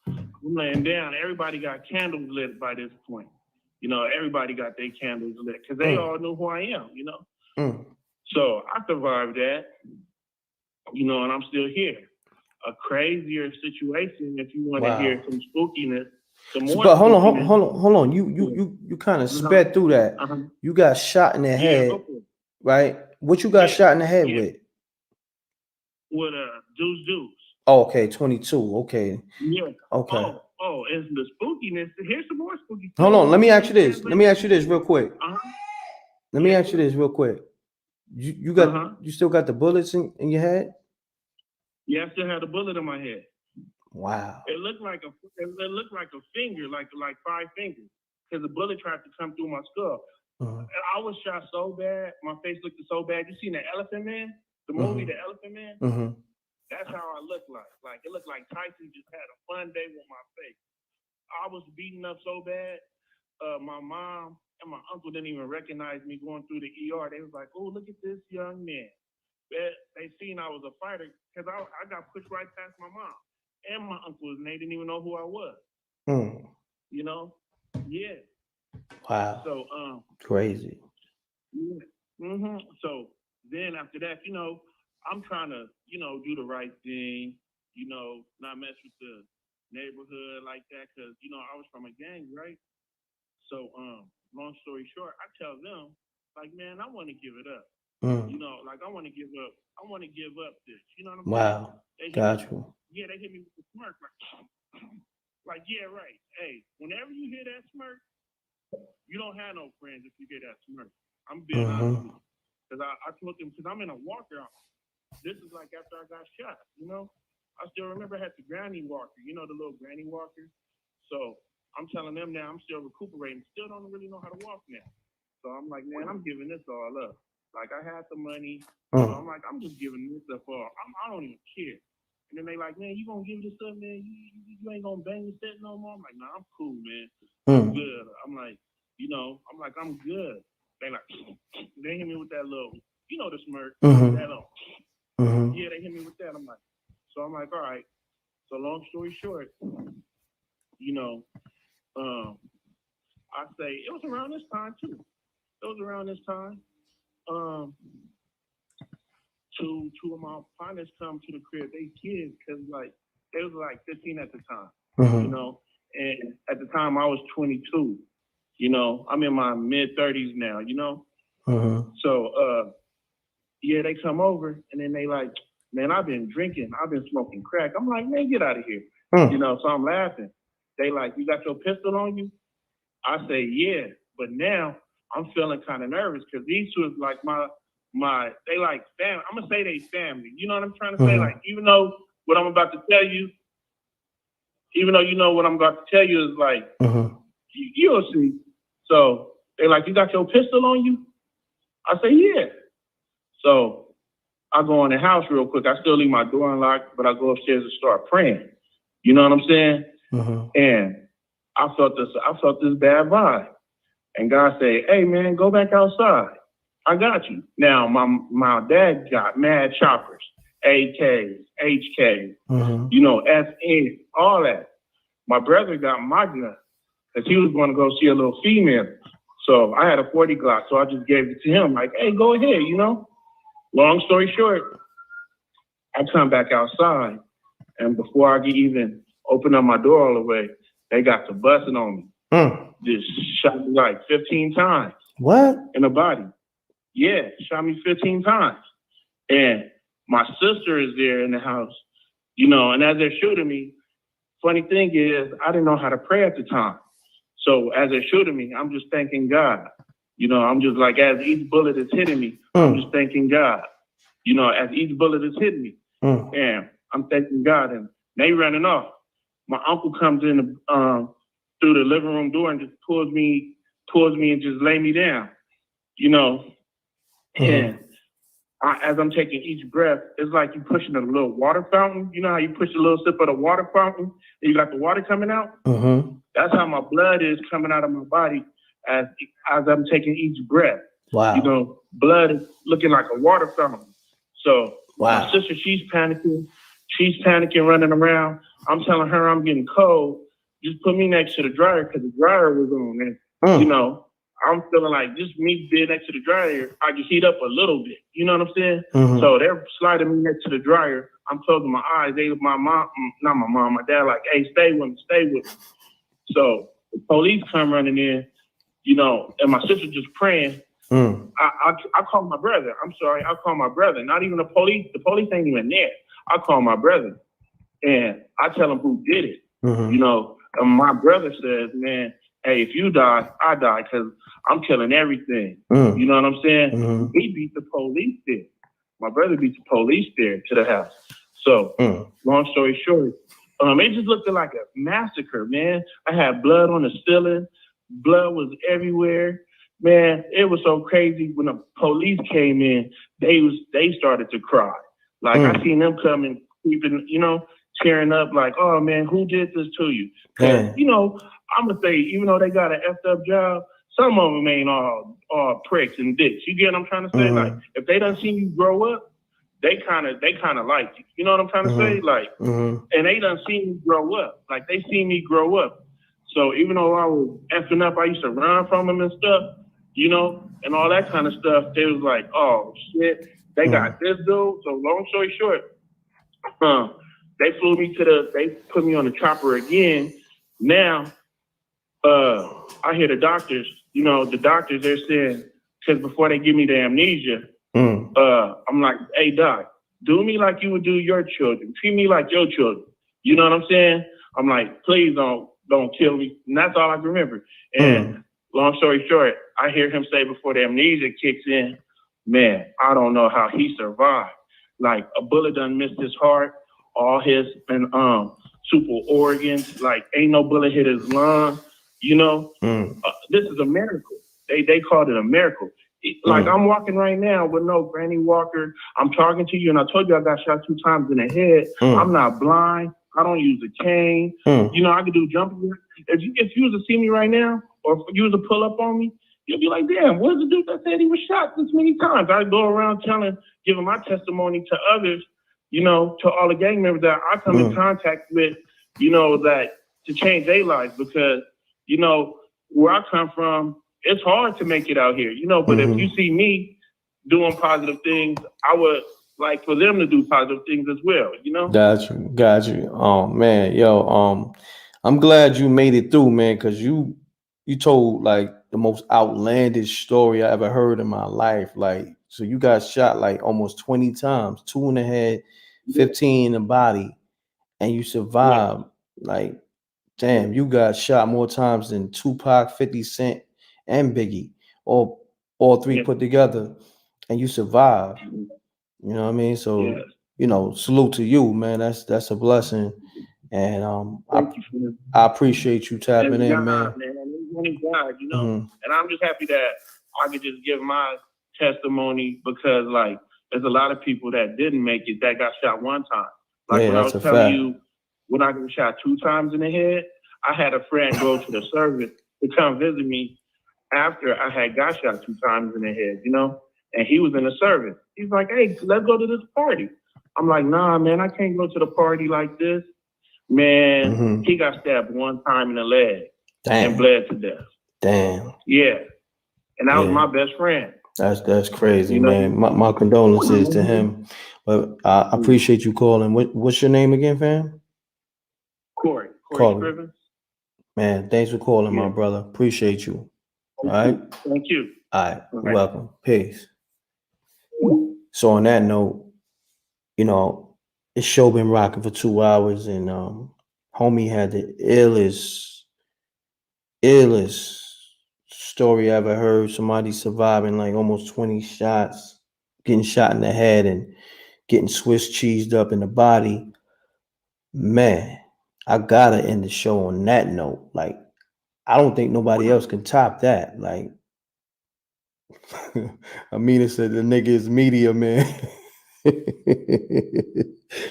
I'm laying down. Everybody got candles lit by this point. You know, everybody got their candles lit because they all knew who I am, you know. So I survived that. you know, and I'm still here. A crazier situation, if you want to hear some spookiness. But hold on. You kind of sped through that. You got shot in the head, right? What you got shot in the head with? With a deuce. Oh, okay, 22. Okay. Yeah. Okay. Oh, and the spookiness. Here's some more spooky. Hold on. Let me ask you this real quick. Let me ask you this real quick. You got you still got the bullets in your head? Yeah, I still had a bullet in my head. Wow. It looked like a finger, like 5 fingers, because the bullet tried to come through my skull. I was shot so bad, my face looked so bad. You seen the Elephant Man? The movie, The Elephant Man? That's how I looked like. Like it looked like Tyson just had a fun day with my face. I was beaten up so bad. My mom and my uncle didn't even recognize me going through the ER. They was like, "Oh, look at this young man." They seen I was a fighter because I got pushed right past my mom and my uncle, and they didn't even know who I was. You know? Yeah. Wow. So crazy. Yeah. So then after that, you know, I'm trying to, you know, do the right thing, you know, not mess with the neighborhood like that, because, you know, I was from a gang, right? So long story short, I tell them, like, man, I want to give it up. You know, like I want to give up this. You know what I'm saying? Wow. Got you. Yeah, they hit me with the smirk, like, yeah, right. Hey, whenever you hear that smirk, you don't have no friends if you hear that smirk. I'm being honest with you. Because I told them, because I'm in a walker. This is like after I got shot, you know? I still remember I had the granny walker, you know, the little granny walker. So I'm telling them now I'm still recuperating, still don't really know how to walk now. So I'm like, man, I'm giving this all up. Like I had the money, so I'm like, I'm just giving this up all. I don't even care. And then they like, man, you gonna give this up, man? You ain't gonna bang the set no more? I'm like, nah, I'm cool, man. I'm good. I'm like, you know, I'm good. They like, they hit me with that little, you know, the smirk, that little. Yeah, they hit me with that. I'm like, all right. So long story short, you know, I say it was around this time too. Two of my partners come to the crib. They kids, cause like they was like 15 at the time, you know, and at the time I was 22. You know, I'm in my mid 30s now. You know, so yeah, they come over and then they like, man, I've been drinking, I've been smoking crack. I'm like, man, get out of here. You know, so I'm laughing. They like, you got your pistol on you? I say, yeah, but now I'm feeling kind of nervous because these two is like they like family. I'm gonna say they family. You know what I'm trying to say? Like, even though what I'm about to tell you, even though you know what I'm about to tell you is like, you'll see. So they like, you got your pistol on you? I say, yeah. So I go in the house real quick. I still leave my door unlocked, but I go upstairs and start praying. You know what I'm saying? And I felt this bad vibe. And God said, hey man, go back outside. I got you. Now my dad got mad choppers, AKs, HKs, you know, SN, all that. My brother got my gun because he was going to go see a little female. So I had a 40 Glock, so I just gave it to him. Like, hey, go ahead, you know. Long story short, I come back outside, and before I could even open up my door all the way, they got to busting on me. Just shot me like 15 times. What? In the body. Yeah, shot me 15 times. And my sister is there in the house, you know, and as they're shooting me, funny thing is, I didn't know how to pray at the time. So as they're shooting me, I'm just thanking God. You know, I'm just like, as each bullet is hitting me, I'm just thanking God. You know, as each bullet is hitting me. And I'm thanking God. And they running off. My uncle comes in through the living room door and just pulls me and just lay me down. You know, and as I'm taking each breath, it's like you pushing a little water fountain. You know how you push a little sip of the water fountain and you got the water coming out? That's how my blood is coming out of my body as I'm taking each breath. Wow. You know, blood is looking like a water fountain. So my sister, she's panicking, running around. I'm telling her I'm getting cold. Just put me next to the dryer because the dryer was on. And, you know, I'm feeling like just me being next to the dryer, I can heat up a little bit. You know what I'm saying? So they're sliding me next to the dryer. I'm closing my eyes. My mom, my dad, like, hey, stay with me. So the police come running in, you know, and my sister just praying. I call my brother. I'm sorry, I call my brother. Not even the police. The police ain't even there. I call my brother, and I tell him who did it. You know, and my brother says, man, hey, if you die, I die, because I'm killing everything. You know what I'm saying? He beat the police there. My brother beat the police there to the house. So, long story short, it just looked like a massacre, man. I had blood on the ceiling. Blood was everywhere. Man, it was so crazy. When the police came in, they started to cry. Like, I seen them coming, creeping, you know, tearing up like, oh, man, who did this to you? Because, you know, I'm going to say, even though they got an effed up job, some of them ain't all pricks and dicks. You get what I'm trying to say? Like, if they done seen you grow up, they kind of like you. You know what I'm trying to say? Like, and they done seen me grow up. Like, they seen me grow up. So even though I was effing up, I used to run from them and stuff, you know, and all that kind of stuff. They was like, oh, shit, they got this dude. So long story short, they put me on the chopper again. Now, I hear the doctors, you know, they're saying, because before they give me the amnesia, I'm like, hey, doc, do me like you would do your children. Treat me like your children. You know what I'm saying? I'm like, please don't kill me. And that's all I can remember. And long story short, I hear him say before the amnesia kicks in, man, I don't know how he survived. Like, a bullet done missed his heart, all his super organs. Like, ain't no bullet hit his lung. You know, this is a miracle. They called it a miracle. Like, I'm walking right now with no granny walker. I'm talking to you, and I told you I got shot 2 times in the head. I'm not blind. I don't use a cane. You know, I can do jumping. If you was to see me right now, or if you was to pull up on me, you'll be like, damn, where's the dude that said he was shot this many times? I go around giving my testimony to others, you know, to all the gang members that I come in contact with, you know, that to change their lives, because, you know, where I come from, it's hard to make it out here, you know, but if you see me doing positive things, I would like for them to do positive things as well, you know? Got you. Oh man, yo, I'm glad you made it through, man, because you told like the most outlandish story I ever heard in my life. Like, so you got shot like almost 20 times, 2 in the head, 15 in the body, and you survived. Like, damn, you got shot more times than Tupac, 50 Cent, and Biggie, all 3 put together, and you survived. You know what I mean? So, you know, salute to you, man. That's a blessing. And I appreciate you tapping in, God, man. It's only God, you know. And I'm just happy that I could just give my testimony, because like there's a lot of people that didn't make it that got shot 1 time. Like when I was telling you, when I got shot 2 times in the head, I had a friend go to the service to come visit me after I had got shot 2 times in the head, you know, and he was in the service. He's like, hey, let's go to this party. I'm like, nah, man, I can't go to the party like this. Man, he got stabbed 1 time in the leg and bled to death. Damn. Yeah. And that was my best friend. That's crazy, you know? Man. My condolences to him. But I appreciate you calling. What's your name again, fam? Corey Scrivens. Man, thanks for calling, my brother. Appreciate you. All right. Thank you. All right. Okay. Welcome. Peace. So on that note, you know, this show been rocking for 2 hours, and homie had the illest story I ever heard. Somebody surviving like almost 20 shots, getting shot in the head and getting Swiss cheesed up in the body. Man, I gotta end the show on that note. Like, I don't think nobody else can top that. Like, Amina said the nigga is media, man.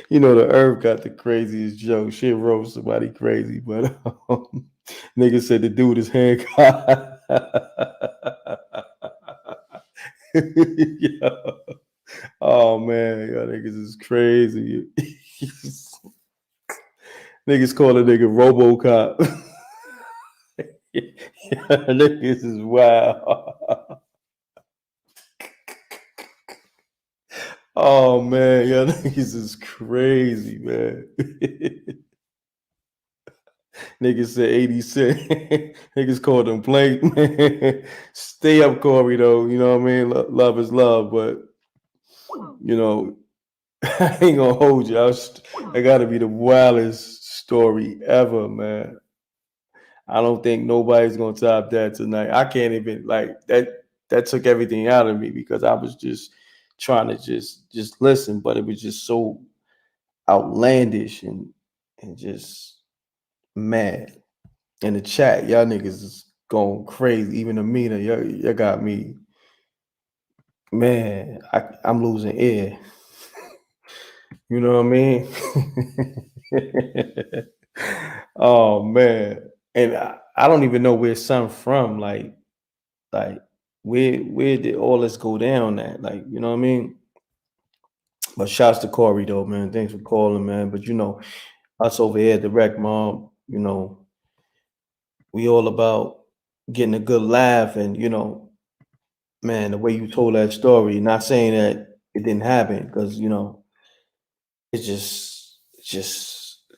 You know, the Earth got the craziest joke. Shit roast somebody crazy, but nigga said the dude is handcuffed. Yo. Oh man, y'all niggas is crazy. Niggas call a nigga RoboCop. Niggas is wild. Oh man, y'all niggas is crazy, man. Niggas said 80 cent. Niggas called them blank, man. Stay up, Corey, though. You know what I mean? Love is love, but you know, I ain't gonna hold you. I gotta be the wildest story ever, man. I don't think nobody's gonna top that tonight. I can't even like that. That took everything out of me because I was just trying to just listen, but it was just so outlandish and just mad. In the chat, y'all niggas is going crazy. Even Amina, y'all got me. Man, I'm losing air. You know what I mean? Oh man. And I don't even know where some from. Like where did all this go down at? Like, you know what I mean? But shouts to Corey though, man. Thanks for calling, man. But you know, us over here at the Rec Mob, you know, we all about getting a good laugh and, you know, man, the way you told that story, not saying that it didn't happen, because, you know, it just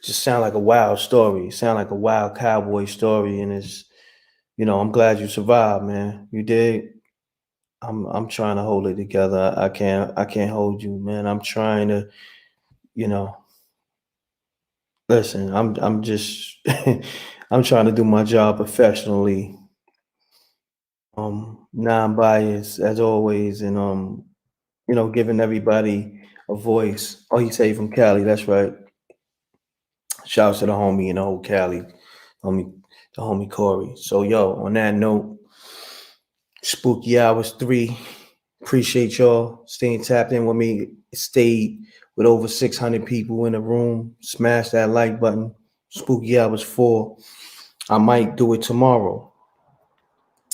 sound like a wild story. It sound like a wild cowboy story. And it's, you know, I'm glad you survived, man. You did. I'm trying to hold it together. I can't hold you, man. I'm trying to, you know, listen, I'm just I'm trying to do my job professionally, non-biased as always, and you know, giving everybody a voice. Oh, he said he from Cali, that's right. Shouts to the homie in the whole Cali, the homie Corey. So yo, on that note, Spooky Hours 3. Appreciate y'all staying tapped in with me. Stayed with over 600 people in the room. Smash that like button. Spooky Hours 4. I might do it tomorrow.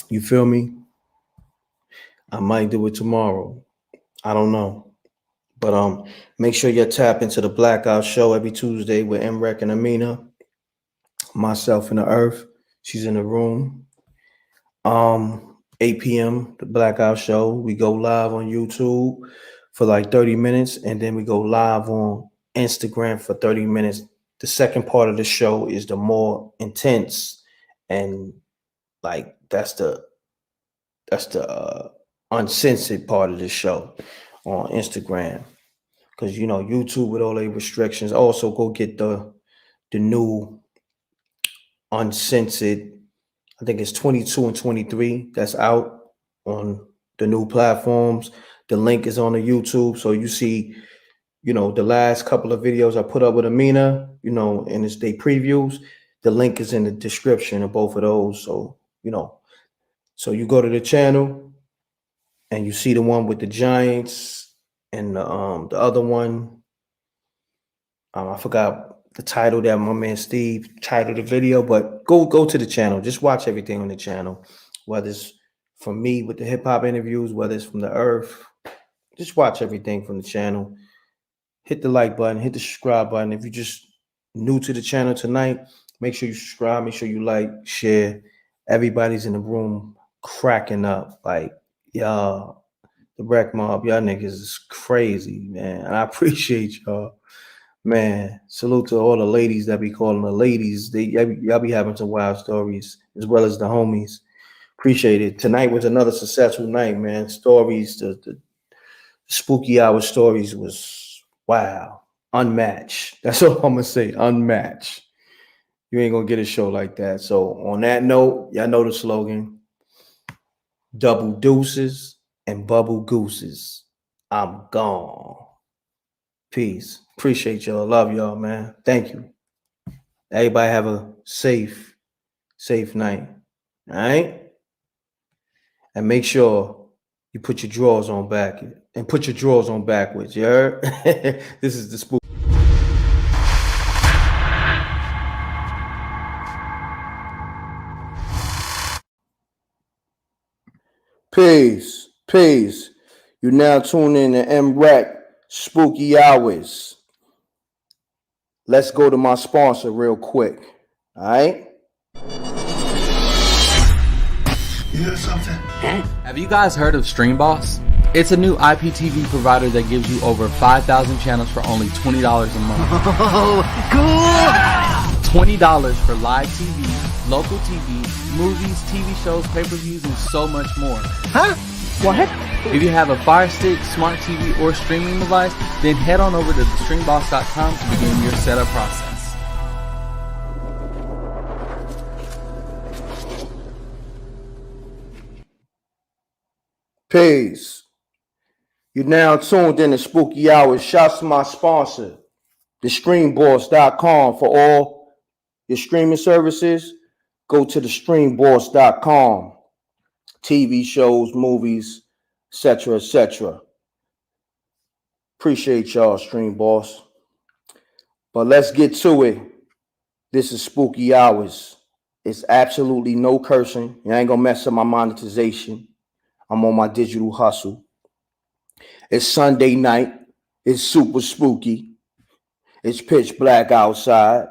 You feel me? I might do it tomorrow. I don't know. But make sure you tap into the Blackout Show every Tuesday with M.Reck and Amina. Myself and the Earth. She's in the room. 8 p.m. the Blackout Show. We go live on YouTube for like 30 minutes, and then we go live on Instagram for 30 minutes. The second part of the show is the more intense, and like that's the uncensored part of the show on Instagram. Because you know, YouTube with all the restrictions. Also go get the new uncensored, I think it's 22 and 23 that's out on the new platforms. The link is on the YouTube. So you see, you know, the last couple of videos I put up with Amina, you know, and it's day previews. The link is in the description of both of those. So, you know, so you go to the channel and you see the one with the Giants and the other one. I forgot the title that my man Steve titled the video, but go to the channel. Just watch everything on the channel, whether it's from me with the hip hop interviews, whether it's from the Earth. Just watch everything from the channel. Hit the like button, hit the subscribe button. If you're just new to the channel tonight, make sure you subscribe, make sure you like, share. Everybody's in the room cracking up. Like, y'all, the Rec Mob, y'all niggas is crazy, man. And I appreciate y'all. Man, salute to all the ladies that be calling the ladies. Y'all be having some wild stories, as well as the homies. Appreciate it. Tonight was another successful night, man. Stories, the spooky hour stories was wow, unmatched. That's all I'm gonna say, unmatched. You ain't gonna get a show like that. So on that note, y'all know the slogan: double deuces and bubble gooses. I'm gone. Peace. Appreciate y'all. Love y'all, man. Thank you. Everybody have a safe night. All right? And make sure you put your drawers on back and put your drawers on backwards. You heard? This is the spook. Peace. Peace. You now tune in to M.Reck Spooky Hours. Let's go to my sponsor real quick. All right? You hear something? Have you guys heard of Streamboss? It's a new IPTV provider that gives you over 5,000 channels for only $20 a month. Oh, cool! $20 for live TV, local TV, movies, TV shows, pay-per-views, and so much more. Huh? What? If you have a Fire Stick, smart TV, or streaming device, then head on over to thestreamboss.com to begin your setup process. Peace. You're now tuned in to Spooky Hours. Shouts to my sponsor, thestreamboss.com. For all your streaming services, go to thestreamboss.com. TV shows, movies, etc., etc. Appreciate y'all, Stream Boss. But let's get to it. This is Spooky Hours. It's absolutely no cursing. You ain't gonna mess up my monetization. I'm on my digital hustle. It's Sunday night. It's super spooky. It's pitch black outside.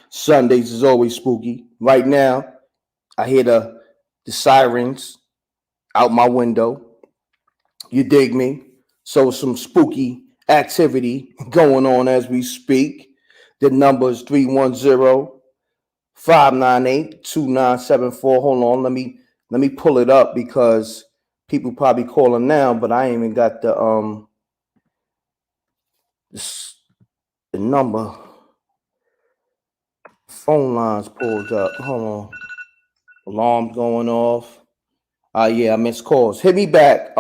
Sundays is always spooky. Right now, I hear the sirens out my window. You dig me? So some spooky activity going on as we speak. The number is 310-598-2974. Hold on, let me pull it up because people probably calling now, but I ain't even got the number. Phone lines pulled up. Hold on. Alarms going off. Yeah, I missed calls. Hit me back.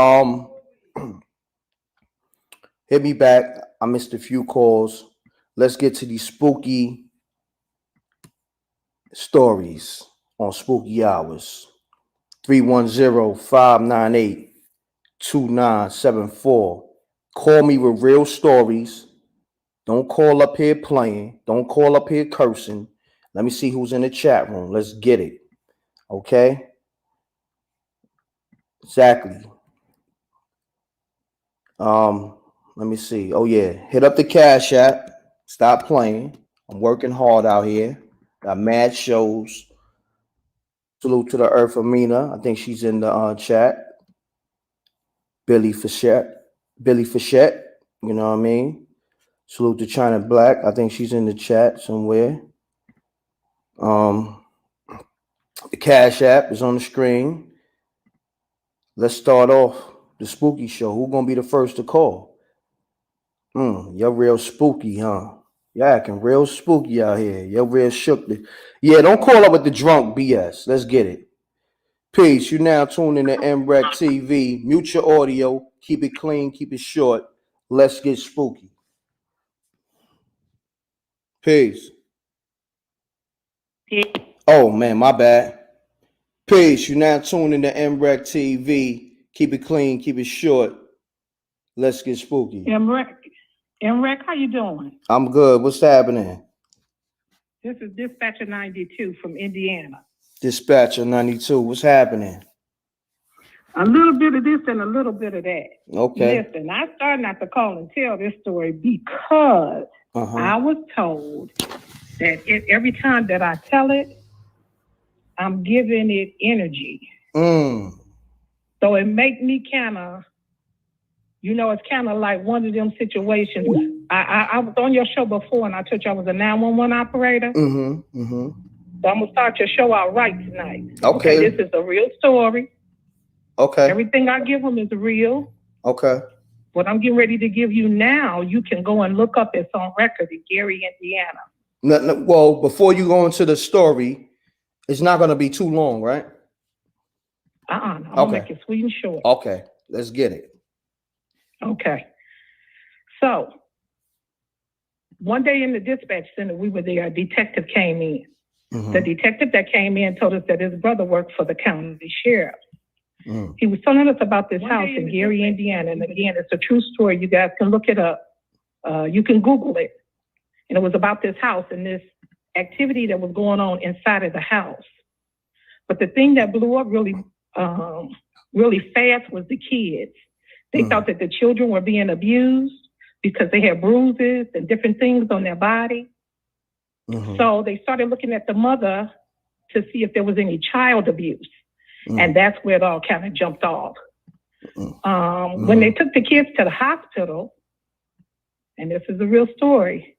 Hit me back. I missed a few calls. Let's get to these spooky stories on Spooky Hours. 310-598-2974. Call me with real stories. Don't call up here playing. Don't call up here cursing. Let me see who's in the chat room. Let's get it. Okay? Exactly. Let me see. Oh yeah, hit up the Cash App. Stop playing. I'm working hard out here. Got mad shows. Salute to the Earth Amina. I think she's in the chat. Billy Fichette. You know what I mean? Salute to China Black. I think she's in the chat somewhere. The Cash App is on the screen. Let's start off the spooky show. Who's gonna be the first to call? You're real spooky, huh? Y'all acting real spooky out here. You're real shook. Yeah, don't call up with the drunk BS. Let's get it. Peace. You now tuned in to MRecktv. Mute your audio. Keep it clean. Keep it short. Let's get spooky. Peace. Oh, man, my bad. Peace. You now tuned in to MRecktv. Keep it clean. Keep it short. Let's get spooky. M.Reck, how you doing? I'm good. What's happening? This is Dispatcher 92 from Indiana. Dispatcher 92. What's happening? A little bit of this and a little bit of that. Okay. Listen, I started not to call and tell this story because I was told that every time that I tell it, I'm giving it energy. So it make me kind of, it's kind of like one of them situations. I was on your show before and I told you I was a 911 operator. So I'm going to start your show out right tonight. Okay. This is a real story. Okay. Everything I give them is real. Okay. What I'm getting ready to give you now, you can go and look up. It's on record in Gary, Indiana. No, well, before you go into the story, it's not going to be too long, right? I'm going to make it sweet and short. Okay. Let's get it. Okay. So, one day in the dispatch center, we were there. A detective came in. The detective that came in told us that his brother worked for the county sheriff. He was telling us about this house in Gary, Indiana. And again, it's a true story. You guys can look it up. You can Google it. And it was about this house and this activity that was going on inside of the house. But the thing that blew up really fast was the kids. They thought that the children were being abused because they had bruises and different things on their body. So they started looking at the mother to see if there was any child abuse. And that's where it all kind of jumped off. When they took the kids to the hospital, and this is a real story,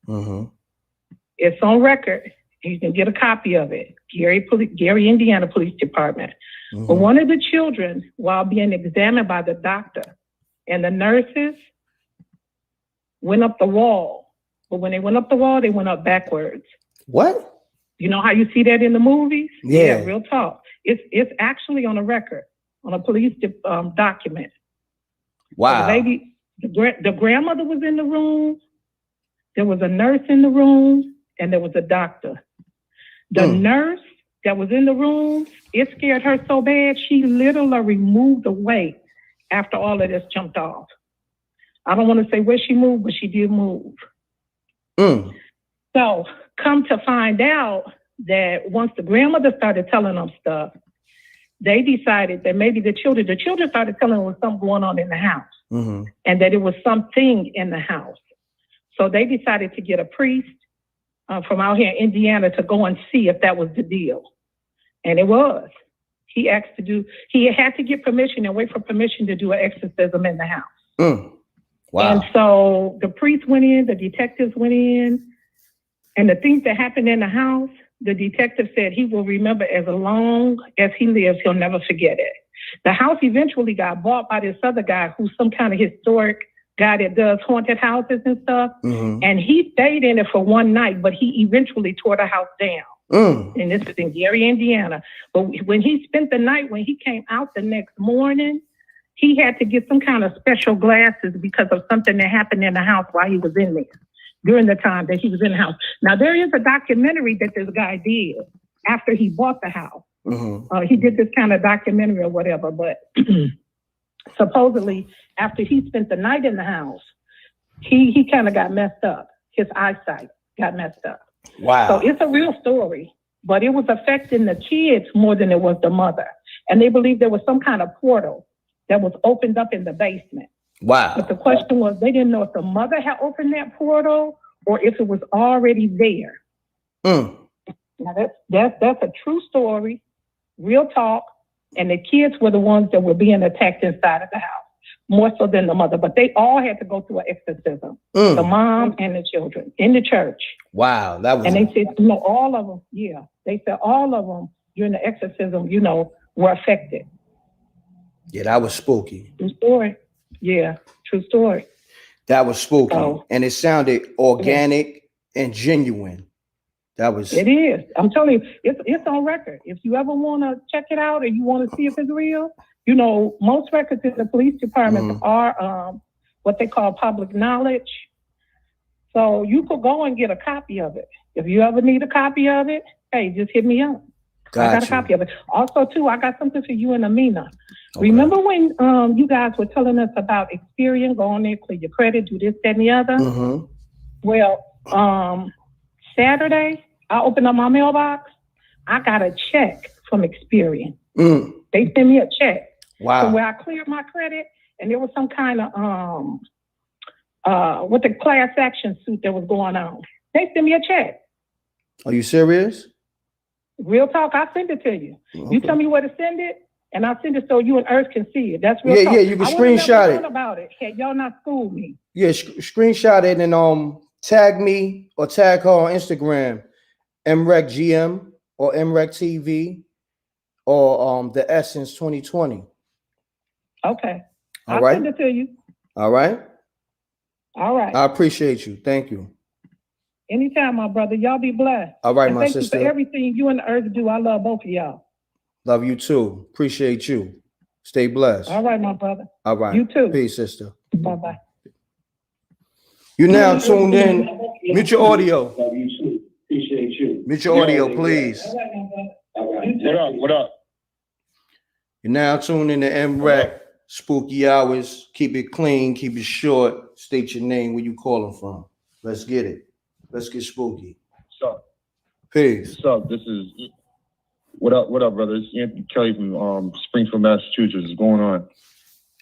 it's on record. You can get a copy of it. Gary, Indiana Police Department. But one of the children, while being examined by the doctor and the nurses, went up the wall. But when they went up the wall, they went up backwards. What? You know how you see that in the movies? Yeah. Real talk. It's actually on a record, on a police document. Wow. The lady, the grandmother was in the room. There was a nurse in the room, and there was a doctor. The nurse that was in the room, it scared her so bad, she literally moved away after all of this jumped off. I don't want to say where she moved, but she did move. So come to find out that once the grandmother started telling them stuff, they decided that maybe the children started telling them there was something going on in the house and that it was something in the house. So they decided to get a priest from out here in Indiana to go and see if that was the deal. And it was. He had to get permission and wait for permission to do an exorcism in the house. Wow. And so the priest went in, the detectives went in, and the things that happened in the house, the detective said he will remember as long as he lives, he'll never forget it. The house eventually got bought by this other guy who's some kind of historic guy that does haunted houses and stuff. And he stayed in it for one night, but he eventually tore the house down. And this is in Gary, Indiana. But when he spent the night, when he came out the next morning, he had to get some kind of special glasses because of something that happened in the house while he was in there, during the time that he was in the house. Now, there is a documentary that this guy did after he bought the house. He did this kind of documentary or whatever, but supposedly after he spent the night in the house, he kind of got messed up. His eyesight got messed up. Wow. So it's a real story, but it was affecting the kids more than it was the mother. And they believe there was some kind of portal that was opened up in the basement. Wow. But the question was, they didn't know if the mother had opened that portal or if it was already there. Now that's a true story, real talk. And the kids were the ones that were being attacked inside of the house, more so than the mother. But they all had to go through an exorcism, the mom and the children, in the church. Wow, that was. And they said, all of them, they said all of them during the exorcism, were affected. Yeah, that was spooky. True story. Yeah, true story. That was spooky. And it sounded organic and genuine. That was. It is. I'm telling you, it's on record. If you ever want to check it out or you want to see if it's real, most records in the police department are what they call public knowledge. So you could go and get a copy of it. If you ever need a copy of it, hey, just hit me up. I got a copy of it. Also, too, I got something for you and Amina. Okay. Remember when you guys were telling us about Experian, go on there, clear your credit, do this, that, and the other? Well, Saturday, I opened up my mailbox. I got a check from Experian. They sent me a check. Wow. So where I cleared my credit, and there was some kind of with the class action suit that was going on. They sent me a check. Are you serious? Real talk, I send it to you. Okay. You tell me where to send it, and I'll send it so you and Earth can see it. That's real talk. Yeah, you can screenshot it. About it. Hey, y'all not school me. Yeah, screenshot it and tag me or tag her on Instagram, M.Reck GM or MRecktv or the Essence 2020. Okay. All I'll right. send it to you. All right. All right. I appreciate you. Thank you. Anytime, my brother. Y'all be blessed. All right, and my sister. Thank you for everything you and the Earth do. I love both of y'all. Love you too. Appreciate you. Stay blessed. All right, my brother. All right. You too. Peace, sister. Bye-bye. You now tuned in. Mute your audio. Love you too. Appreciate you. Mute your audio, please. All right. What up? You're now tuned in to M.Reck. Spooky hours. Keep it clean. Keep it short. State your name. Where you calling from. Let's get it. Let's get spooky. What's up? Peace. What's up? This is what up, brother? It's Anthony Kelly from Springfield, Massachusetts. What's going on?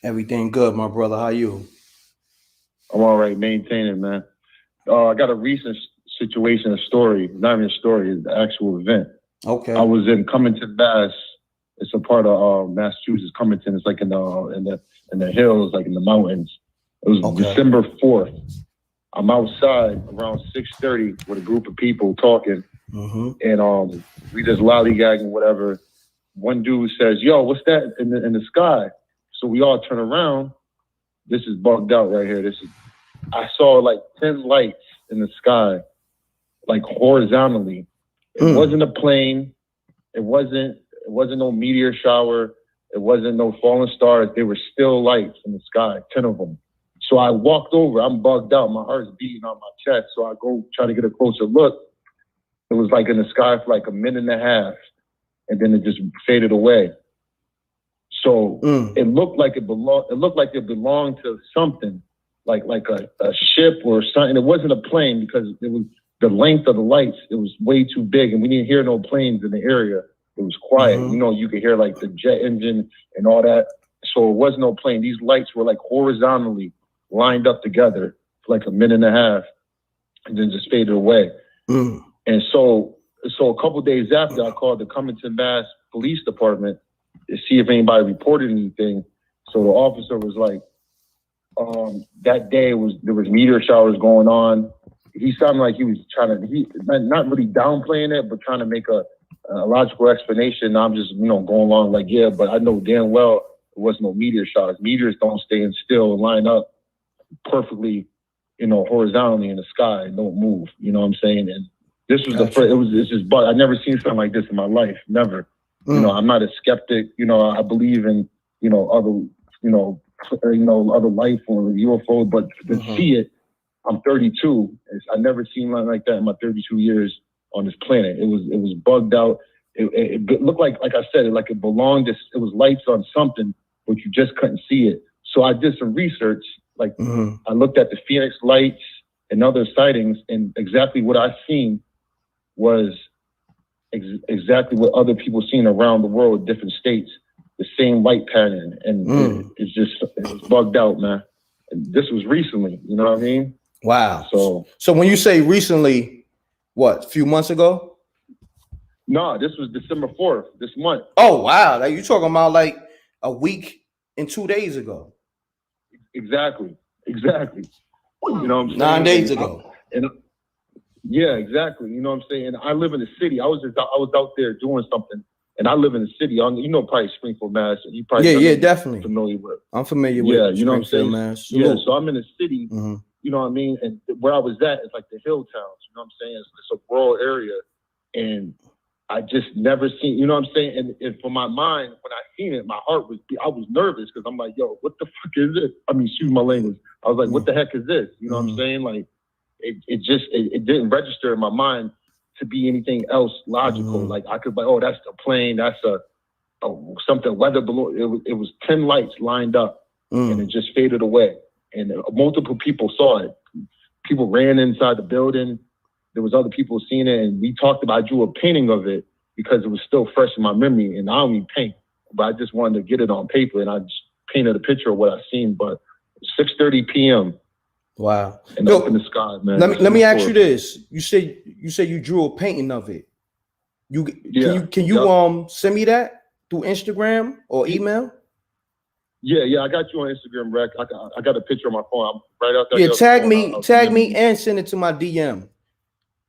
Everything good, my brother. How you? I'm all right, maintaining, man. I got a recent situation, a story, not even a story, it's the actual event. Okay. I was in Coming to Mass It's a part of Massachusetts, Cummington. It's like in the hills, like in the mountains. It was December 4th. I'm outside around 6:30 with a group of people talking, and we just lollygagging, whatever. One dude says, "Yo, what's that in the sky?" So we all turn around. This is bugged out right here. I saw like 10 lights in the sky, like horizontally. It wasn't a plane. It wasn't no meteor shower. It wasn't no falling stars. They were still lights in the sky, 10 of them. So I walked over. I'm bugged out. My heart's beating on my chest. So I go try to get a closer look. It was like in the sky for like a minute and a half, and then it just faded away. So it looked like it belonged. It looked like it belonged to something, like a ship or something. It wasn't a plane because it was the length of the lights. It was way too big, and we didn't hear no planes in the area. It was quiet. You know, you could hear like the jet engine and all that. So it was no plane. These lights were like horizontally lined up together for like a minute and a half, and then just faded away. And so a couple of days after, I called the Cummington, Mass Police Department to see if anybody reported anything. So the officer was like, that day there was meteor showers going on. He sounded like he was not really downplaying it, but trying to make a logical explanation. I'm just, going along like, yeah, but I know damn well there was no meteor showers. Meteors don't stay still and line up perfectly, horizontally in the sky and don't move. You know what I'm saying? And this was it's just, but I never seen something like this in my life. Never. I'm not a skeptic. I believe in, other life or UFO, but to see it, I'm 32. I never seen nothing like that in my 32 years on this planet. It was bugged out. It looked like I said, like it belonged. It was lights on something, but you just couldn't see it. So I did some research. Like I looked at the Phoenix lights and other sightings, and exactly what I seen was exactly what other people seen around the world, different states, the same light pattern, and it's bugged out, man. And this was recently, you know what I mean? Wow. So when you say recently, what, a few months ago? No, this was December 4th, this month. Oh, wow. Like you talking about like a week and 2 days ago. Exactly. You know what I'm saying? 9 days ago. Yeah, exactly. You know what I'm saying? And I live in the city. I was out there doing something, and I live in the city. Probably Springfield, Mass. You probably definitely familiar with. I'm familiar with. Yeah, you know what I'm saying? Mass. Yeah, so I'm in the city. You know what I mean? And where I was at is like the hill towns. You know what I'm saying? It's a rural area, and I just never seen. You know what I'm saying? And for my mind, when I seen it, I was nervous because I'm like, yo, what the fuck is this? I mean, excuse my language. I was like, what the heck is this? You know what I'm saying? Like, it didn't register in my mind to be anything else logical. Like I could be, oh, that's a plane, that's something weather balloon. It was 10 lights lined up, and it just faded away. And multiple people saw it. People ran inside the building. There was other people seeing it, and we talked about. I drew a painting of it because it was still fresh in my memory, and I don't even paint, but I just wanted to get it on paper, and I just painted a picture of what I seen. But 6:30 p.m. Wow. And up in the sky, man. Let me ask you this. You say you drew a painting of it. Can you send me that through Instagram or email? Yeah, I got you on Instagram, Reck. I got a picture on my phone. I'm right out there. Yeah, tag me and send it to my DM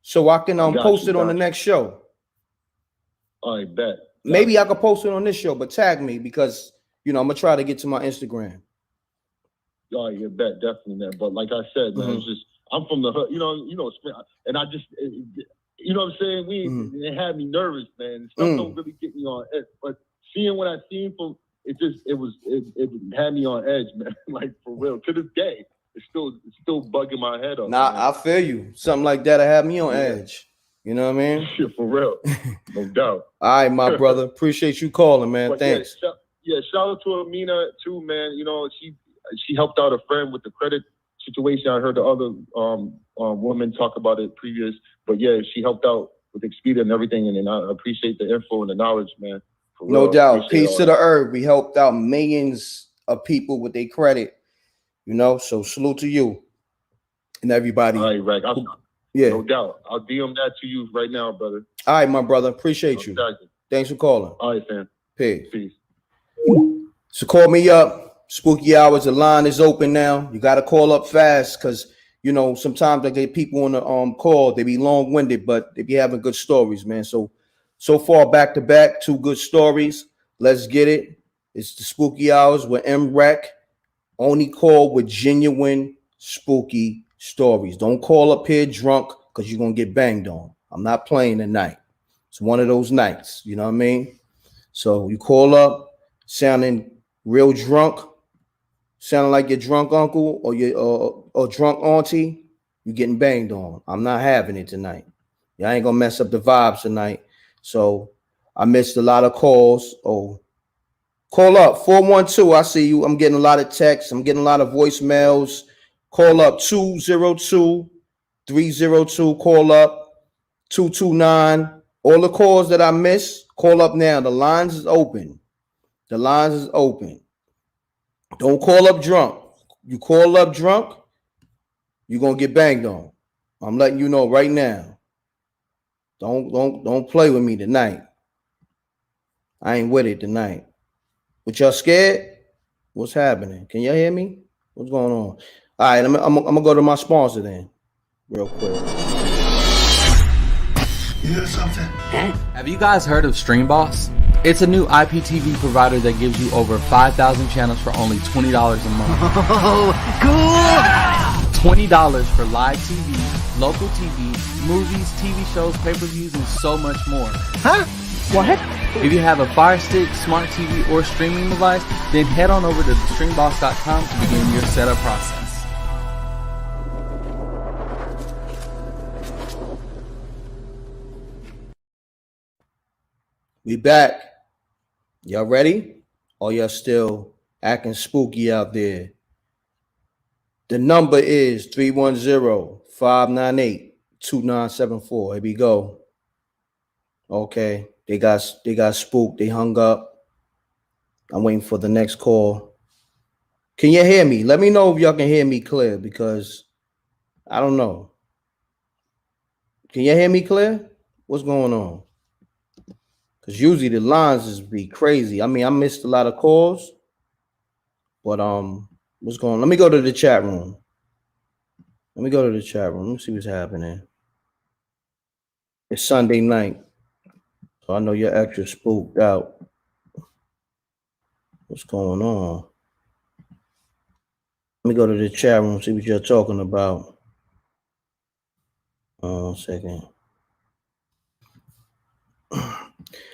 so I can post it on the next show. All right, bet. Maybe I could post it on this show, but tag me because I'm gonna try to get to my Instagram. Oh, yeah, bet, definitely, man. But like I said, man, it's just I'm from the hood, and I just, you know what I'm saying? It had me nervous, man. Stuff don't really get me on edge, but seeing what I seen from it had me on edge, man. Like for real. To this day, it's still bugging my head up. Nah, man. I feel you. Something like that had me on edge. You know what I mean? Yeah, for real, no doubt. All right, my brother. Appreciate you calling, man. But thanks. Shout out to Amina too, man. She helped out a friend with the credit situation. I heard the other woman talk about it previous, but yeah, she helped out with Expedia and everything, and I appreciate the info and the knowledge, man. No doubt. Peace to the earth. We helped out millions of people with their credit, so salute to you and everybody. All right, Reck. No doubt. I'll DM that to you right now, brother. All right, my brother. Appreciate you. Thanks for calling. All right, fam. Peace. So call me up. Spooky hours. The line is open now. You got to call up fast because, sometimes like people on the call, they be long-winded, but they be having good stories, man. So far, back to back, 2 good stories. Let's get it. It's the Spooky Hours with M.Reck. Only call with genuine spooky stories. Don't call up here drunk because you're going to get banged on. I'm not playing tonight. It's one of those nights. You know what I mean? So you call up sounding real drunk, sounding like your drunk uncle or your or drunk auntie, you're getting banged on. I'm not having it tonight. Y'all ain't going to mess up the vibes tonight. So I missed a lot of calls. Oh, call up 412. I see you. I'm getting a lot of texts. I'm getting a lot of voicemails. Call up 202-302. Call up 229. All the calls that I missed, call up now. The lines is open. The lines is open. Don't call up drunk. You call up drunk, you're gonna get banged on. I'm letting you know right now. Don't play with me tonight. I ain't with it tonight. But y'all scared? What's happening? Can y'all hear me? What's going on? All right, I'm gonna go to my sponsor then, real quick. You hear something? Have you guys heard of StreamBoss? It's a new IPTV provider that gives you over 5,000 channels for only $20 a month. Oh, cool! $20 for live TV, local TV, movies, TV shows, pay-per-views, and so much more. Huh? What? If you have a Fire Stick, smart TV, or streaming device, then head on over to StreamBoss.com to begin your setup process. We back. Y'all ready? Or y'all still acting spooky out there? The number is 310-598-2974. Here we go. Okay. They got spooked. They hung up. I'm waiting for the next call. Can you hear me? Let me know if y'all can hear me clear because I don't know. Can you hear me clear? What's going on? Because usually the lines just be crazy. I mean, I missed a lot of calls. But what's going on? Let me go to the chat room. Let me see what's happening. It's Sunday night. So I know you're extra spooked out. What's going on? Let me go to the chat room, see what you're talking about. 1 second.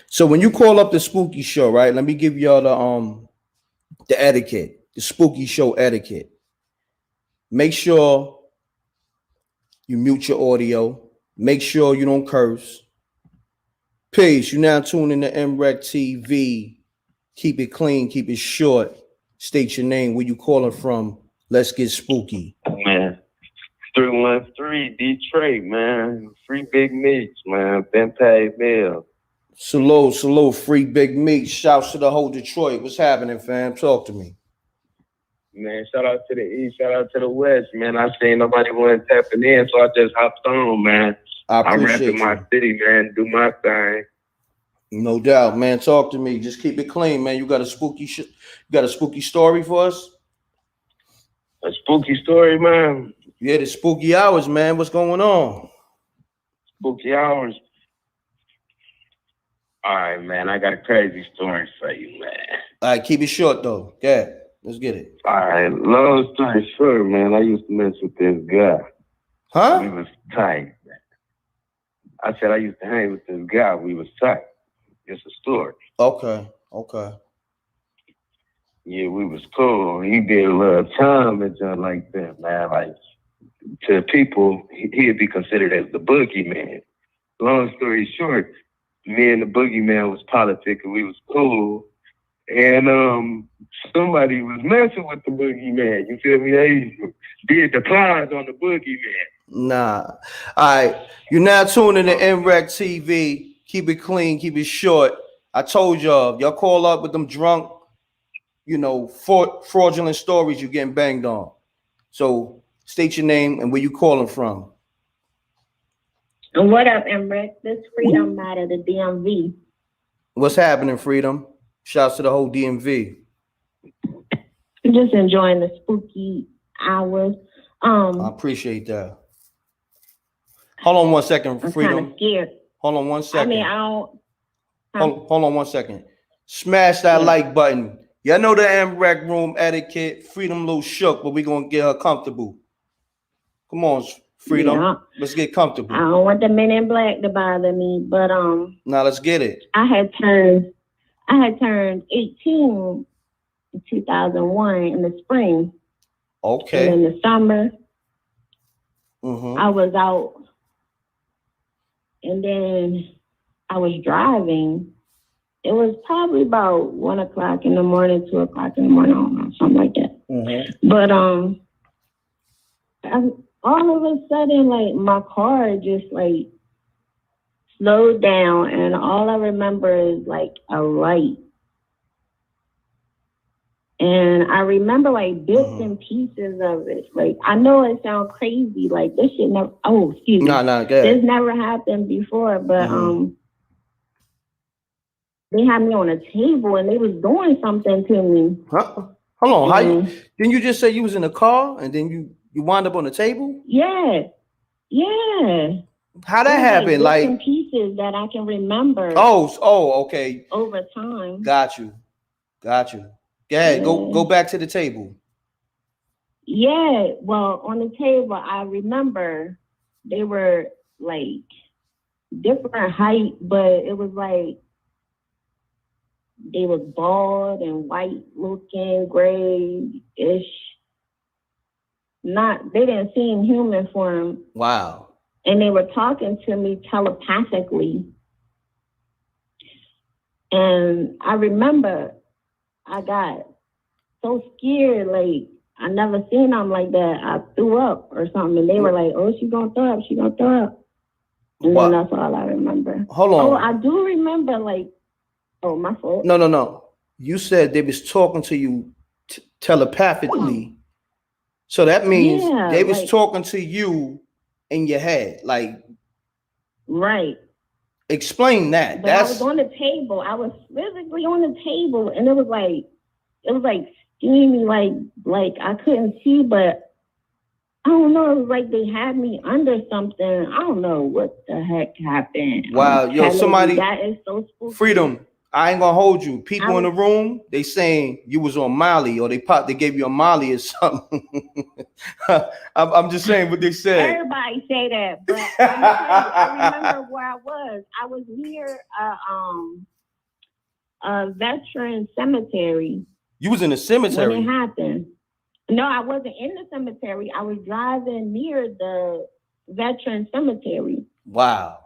So when you call up the spooky show, right? Let me give y'all the etiquette, the spooky show etiquette. Make sure you mute your audio. Make sure you don't curse. Peace. You now tune in to MRecktv. Keep it clean, keep it short. State your name, where you calling from. Let's get spooky. Man, 313 Detroit, man. Free Big Meats, man. Ben paid meal. Salute, free Big Meat. Shouts to the whole Detroit. What's happening, fam? Talk to me. Man, shout out to the East, shout out to the West, man. I seen nobody wasn't tapping in, so I just hopped on, man. I'm repping my city, man. Do my thing. No doubt, man. Talk to me. Just keep it clean, man. You got a spooky story for us? A spooky story, man. Yeah, the spooky hours, man. What's going on? Spooky hours. All right, man. I got a crazy story for you, man. All right, keep it short though. Yeah, let's get it. All right, long story short, man. I used to mess with this guy. Huh? We was tight, man. I said I used to hang with this guy. We was tight. It's a story. Okay. Yeah, we was cool. He did a little time and just like that, man. Like, to people, he'd be considered as the boogeyman. Long story short, me and the boogeyman was politicking. We was cool. And somebody was messing with the boogeyman. You feel me? They did the plies on the boogeyman. Nah. All right. You're now tuning to MRecktv. Keep it clean, keep it short. I told y'all call up with them drunk, fraudulent stories, you're getting banged on. So state your name and where you calling from. And what up, M.Reck? This Freedom out of the DMV. What's happening, Freedom? Shouts to the whole DMV. Just enjoying the spooky hours. I appreciate that. Hold on 1 second, I'm Freedom. kind of scared. Hold on 1 second. I mean, I don't. Hold on 1 second. Smash that like button. Y'all know the M.Reck room etiquette. Freedom a little shook, but we gonna get her comfortable. Come on, Freedom. Yeah. Let's get comfortable. I don't want the Men in Black to bother me, but Now let's get it. I had turned 18 in 2001 in the spring. Okay. And in the summer, I was out, and then I was driving. It was probably about 1 o'clock in the morning, 2 o'clock in the morning, I don't know, something like that. But all of a sudden, like my car just like slowed down, and all I remember is like a light. And I remember like bits and pieces of it. Like I know it sounds crazy, like this shit never. Oh, excuse me. No, This never happened before, but they had me on a table and they was doing something to me. Huh? Hold on. How you? Didn't you just say you was in a car and then you wound up on the table? Yeah. How that happened? Like bits and pieces that I can remember. Oh, okay. Over time. Got you. Go ahead, go back to the table. Yeah, well, on the table, I remember they were like different height, but it was like they was bald and white looking, gray-ish. They didn't seem human form. Wow. And they were talking to me telepathically. And I remember I got so scared, like I never seen them like that. I threw up or something, and they were like, "Oh, she gonna throw up, and then that's all I remember. Hold on. Oh, I do remember, like, oh, my fault. No. You said they was talking to you telepathically, so that means they was talking to you in your head, like. Right. Explain that. But I was on the table. I was physically on the table, and it was like steamy, like I couldn't see, but I don't know. It was like they had me under something. I don't know what the heck happened. Wow, yo, somebody. That is so spooky. Freedom. I ain't gonna hold you. People in the room, they saying you was on Molly, or they gave you a Molly or something. I'm just saying what they said. Everybody say that, but I remember where I was. I was near a veteran cemetery. You was in the cemetery when it happened. No, I wasn't in the cemetery. I was driving near the veteran cemetery. Wow.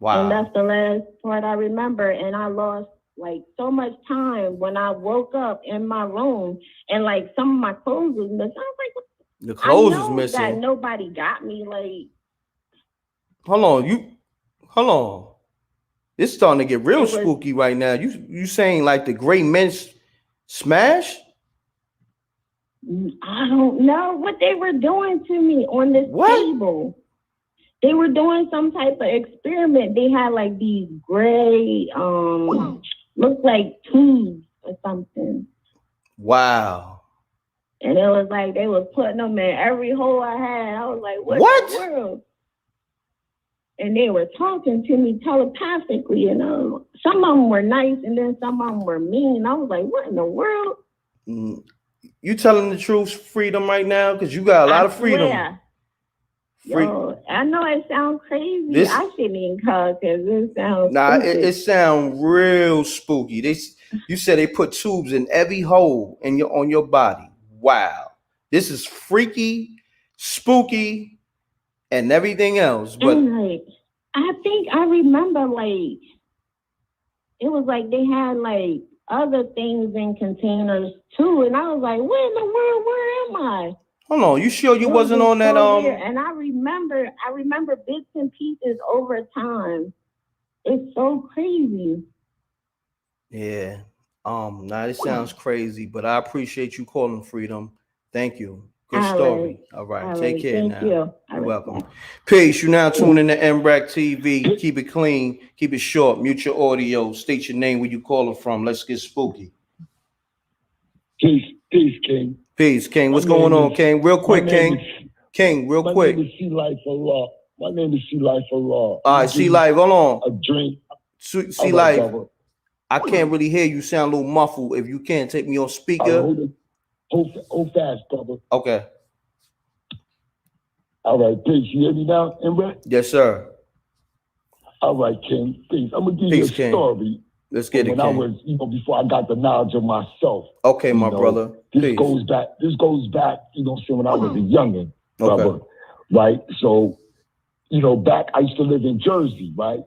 And that's the last part I remember. And I lost like so much time when I woke up in my room, and like some of my clothes was missing. I was like, what? The clothes was missing. That nobody got me. Like, hold on. It's starting to get real spooky right now. You saying like the great men smash? I don't know what they were doing to me on this table. They were doing some type of experiment. They had like these gray, looked like tubes or something. Wow. And it was like they was putting them in every hole I had. I was like, what? In the world? And they were talking to me telepathically, and some of them were nice, and then some of them were mean. I was like, what in the world? You telling the truth, Freedom, right now? Because you got a lot of freedom. Yeah. Yo, I know it sounds crazy. I shouldn't even call because it sounds it sounds real spooky. You said they put tubes in every hole on your body. Wow. This is freaky, spooky, and everything else. But like, I think I remember like it was like they had like other things in containers too, and I was like, "Where in the world? Where am I?" Hold on, you sure you wasn't on that? Weird. And I remember bits and pieces over time. It's so crazy. Yeah. Now it sounds crazy, but I appreciate you calling, Freedom. Thank you. Good All story. right. All right. All Take right. care Thank now. you. You're All right. welcome. Peace. You now tune in to MRecktv. Keep it clean. Keep it short. Mute your audio. State your name, where you calling from. Let's get spooky. Peace, King. Peace, King. What's My name going on, is- King? Real quick, my name King. King, real My quick. name is C Life Allah. My name is C Life Allah. All right, C Life. Hold on. A drink. C All right, Life. brother. I can't really hear you. Sound a little muffled. If you can't take me on speaker. Hold fast, brother. Okay. All right, peace. You hear me now, M.Reck? Yes, sir. All right, King. Peace. I'm gonna give Peace, you a King. story. Let's get it, When I King. was, before I got the knowledge of myself. Okay, my brother. This Peace. goes back, you know what I'm saying, when I was a youngin', brother. Okay. Right? So, back, I used to live in Jersey, right?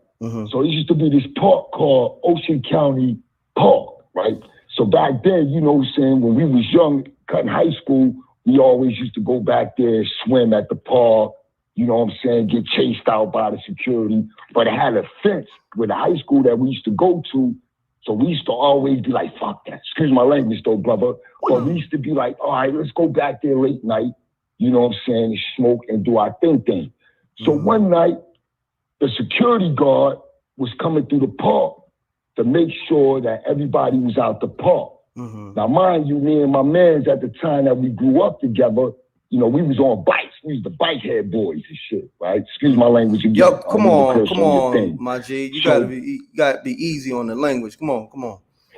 So it used to be this park called Ocean County Park, right? So back then, you know what I'm saying, when we was young, cutting high school, we always used to go back there, swim at the park, you know what I'm saying, get chased out by the security. But it had a fence with the high school that we used to go to. So we used to always be like, fuck that. Excuse my language though, brother. But we used to be like, all right, let's go back there late night, you know what I'm saying, smoke and do our thing. So one night, the security guard was coming through the park to make sure that everybody was out the park. Now, mind you, me and my mans at the time that we grew up together, we was on bikes. We was the bike head boys and shit, right? Excuse my language again. Yo, come on, your thing. my G. You So- gotta be easy on the language. Come on.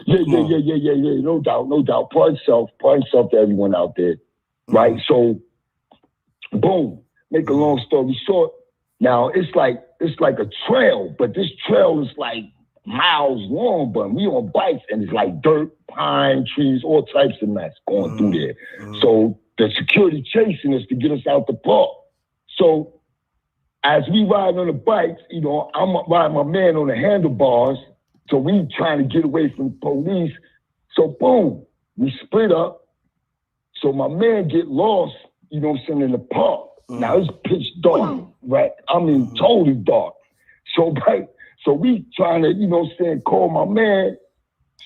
Yeah. No doubt. Part self to everyone out there, right? So, boom. Make a long story short. Now it's like a trail, but this trail is like miles long. But we on bikes and it's like dirt, pine trees, all types of mess going through there. So the security chasing us to get us out the park. So as we ride on the bikes, I'm riding my man on the handlebars. So we trying to get away from the police. So boom, we split up. So my man get lost, in the park. Now it's pitch dark, right? I mean, totally dark. So we trying to, call my man.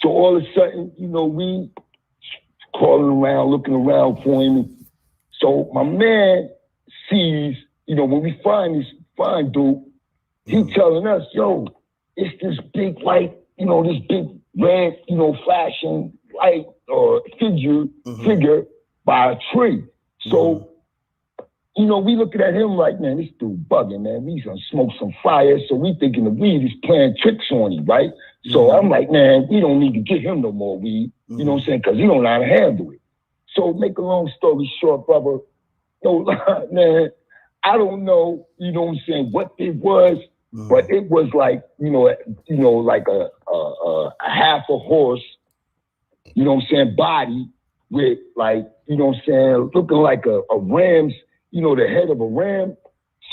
So all of a sudden, we calling around, looking around for him. So my man sees, when we find dude, he telling us, yo, it's this big light, this big red, flashing light or figure by a tree. So, we looking at him like, man, this dude bugging, man. We gonna smoke some fire. So we thinking the weed is playing tricks on him, right? So I'm like, man, we don't need to get him no more weed. You know what I'm saying? Because he don't know how to handle it. So make a long story short, brother, man, I don't know, what it was, but it was like, like a half a horse, body with like, looking like a ram's, the head of a ram.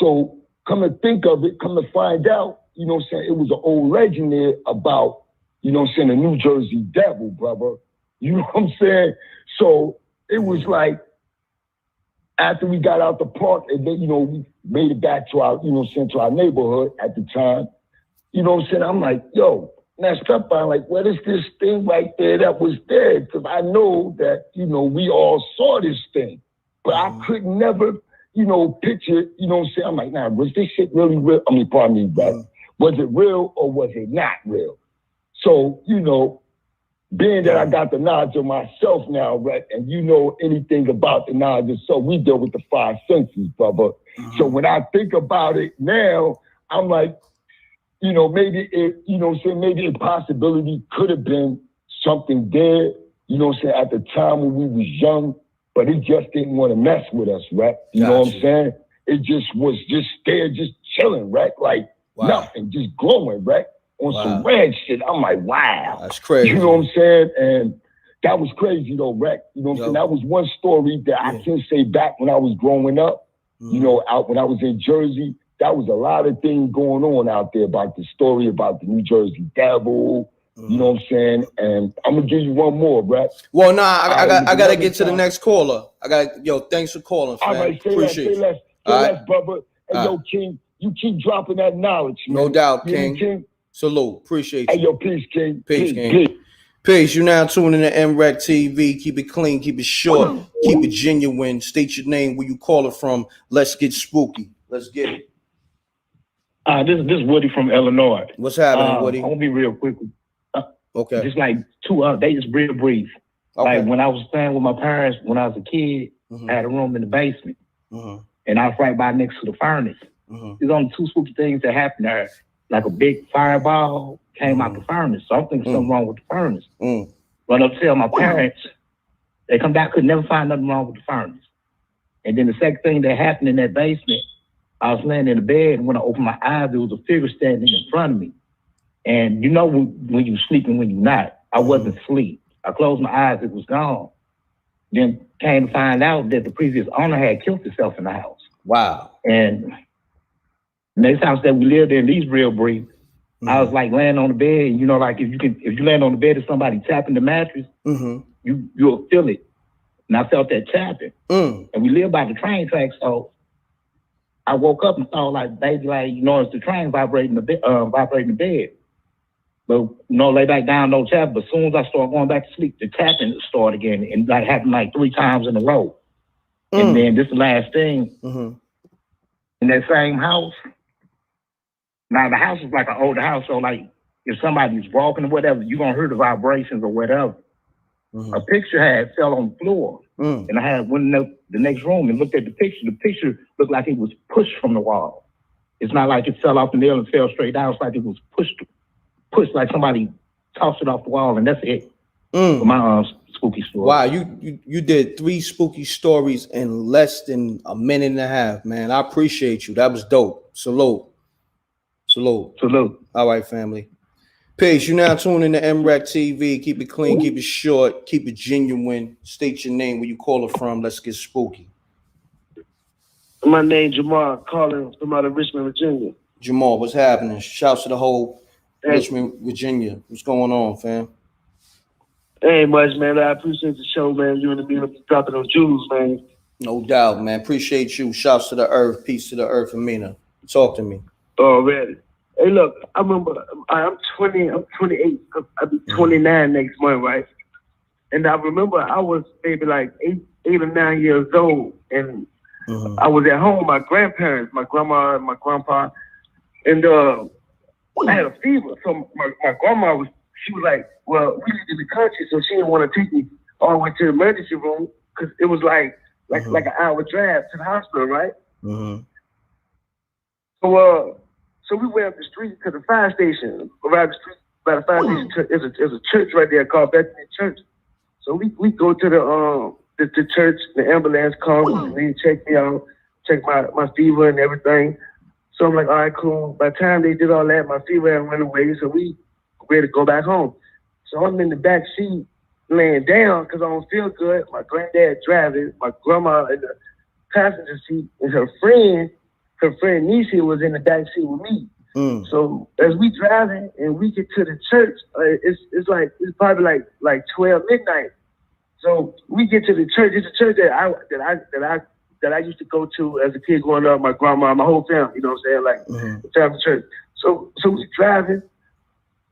So come to think of it, come to find out, it was an old legend there about, the New Jersey Devil, brother. You know what I'm saying? So it was like, after we got out the park and then, we made it back to our, to our neighborhood at the time, I'm like, yo, messed up. I'm like, what is this thing right there that was there? Because I know that, we all saw this thing, but I could never, picture, I'm like, nah, was this shit really real? I mean, pardon me, but was it real or was it not real? So, being that I got the knowledge of myself now, right, and anything about the knowledge of self, we deal with the five senses, brother. So when I think about it now, I'm like, maybe maybe a possibility could have been something there, at the time when we was young, but it just didn't want to mess with us, right? You know what I'm saying? It just was just there, just chilling, right? Like nothing, just glowing, right? On some red shit. I'm like, wow. That's crazy. You know what I'm saying? And that was crazy though, Reck. You know what I'm saying? That was one story that I can say back when I was growing up, out when I was in Jersey, that was a lot of things going on out there about the story about the New Jersey Devil. You know what I'm saying? And I'm gonna give you one more, Reck. Well, I gotta get to the next caller. Thanks for calling, fam. All right, say Appreciate less, brother. And yo, King, you keep dropping that knowledge, man. No doubt, You know, King. Salute. Appreciate you. Hey, yo, peace, King. Peace, King. Peace. You now tuning to MRecktv. Keep it clean, keep it short, keep it genuine. State your name, where you call it from. Let's get spooky. Let's get it. This is Woody from Illinois. What's happening, Woody? I'm gonna be real quick. Okay. Just like they just real brief. Okay. Like when I was staying with my parents when I was a kid, I had a room in the basement, and I was right by next to the furnace. There's only two spooky things that happened there. Like a big fireball came out the furnace. So I'm thinking something wrong with the furnace. Run up to tell my parents, they come back, could never find nothing wrong with the furnace. And then the second thing that happened in that basement, I was laying in the bed, and when I opened my eyes, there was a figure standing in front of me. And you know when you sleep and when you're not, I wasn't asleep. I closed my eyes, it was gone. Then came to find out that the previous owner had killed himself in the house. Wow. And next house that we lived in, these real brief, I was like laying on the bed, and you know, like if you land on the bed and somebody tapping the mattress, you'll feel it. And I felt that tapping. And we live by the train tracks, so I woke up and thought like, baby, like, you know, it's the train vibrating the bed. But you know, lay back down, no tap. But as soon as I started going back to sleep, the tapping started again, and like happened like 3 times in a row. And then this last thing, in that same house. Now the house is like an older house, so like if somebody's walking or whatever, you're gonna hear the vibrations or whatever. A picture had fell on the floor, and I had went in the next room and looked at the picture. The picture looked like it was pushed from the wall. It's not like it fell off the nail and fell straight down. It's like it was pushed like somebody tossed it off the wall, and that's it. For my spooky story. Wow, you did 3 spooky stories in less than a minute and a half, man. I appreciate you. That was dope. Salute. All right, family. Peace. You now tuning to MRecktv. Keep it clean, keep it short, keep it genuine. State your name, where you call it from. Let's get spooky. My name Jamal, calling from out of Richmond, Virginia. Jamal, what's happening? Shouts to the whole Richmond, Virginia. What's going on, fam? Ain't much, man. I appreciate the show, man. You and the meeting dropping those jewels, man. No doubt, man. Appreciate you. Shouts to the earth. Peace to the earth, Amina. Talk to me. Already. Hey, look, I remember I'm 20, I'm 28. I'll be 29 next month, right? And I remember I was maybe like 8 or 9 years old, and I was at home with my grandparents, my grandma and my grandpa, and I had a fever. So my grandma was like, well, we lived in the country, so she didn't want to take me all the way to the emergency room because it was like an hour drive to the hospital, right? So we went up the street to the fire station. Around the street by the fire station, there's a church right there called Bethany Church. So we go to the church. The ambulance comes and they check me out, check my fever and everything. So I'm like, all right, cool. By the time they did all that, my fever had went away. So we ready to go back home. So I'm in the back seat laying down because I don't feel good. My granddad driving, my grandma in the passenger seat, and her friend Nisi was in the back seat with me. So as we driving and we get to the church, it's probably like 12 midnight. So we get to the church. It's a church that I used to go to as a kid growing up. My grandma, my whole family, you know what I'm saying, like the family church. So we driving,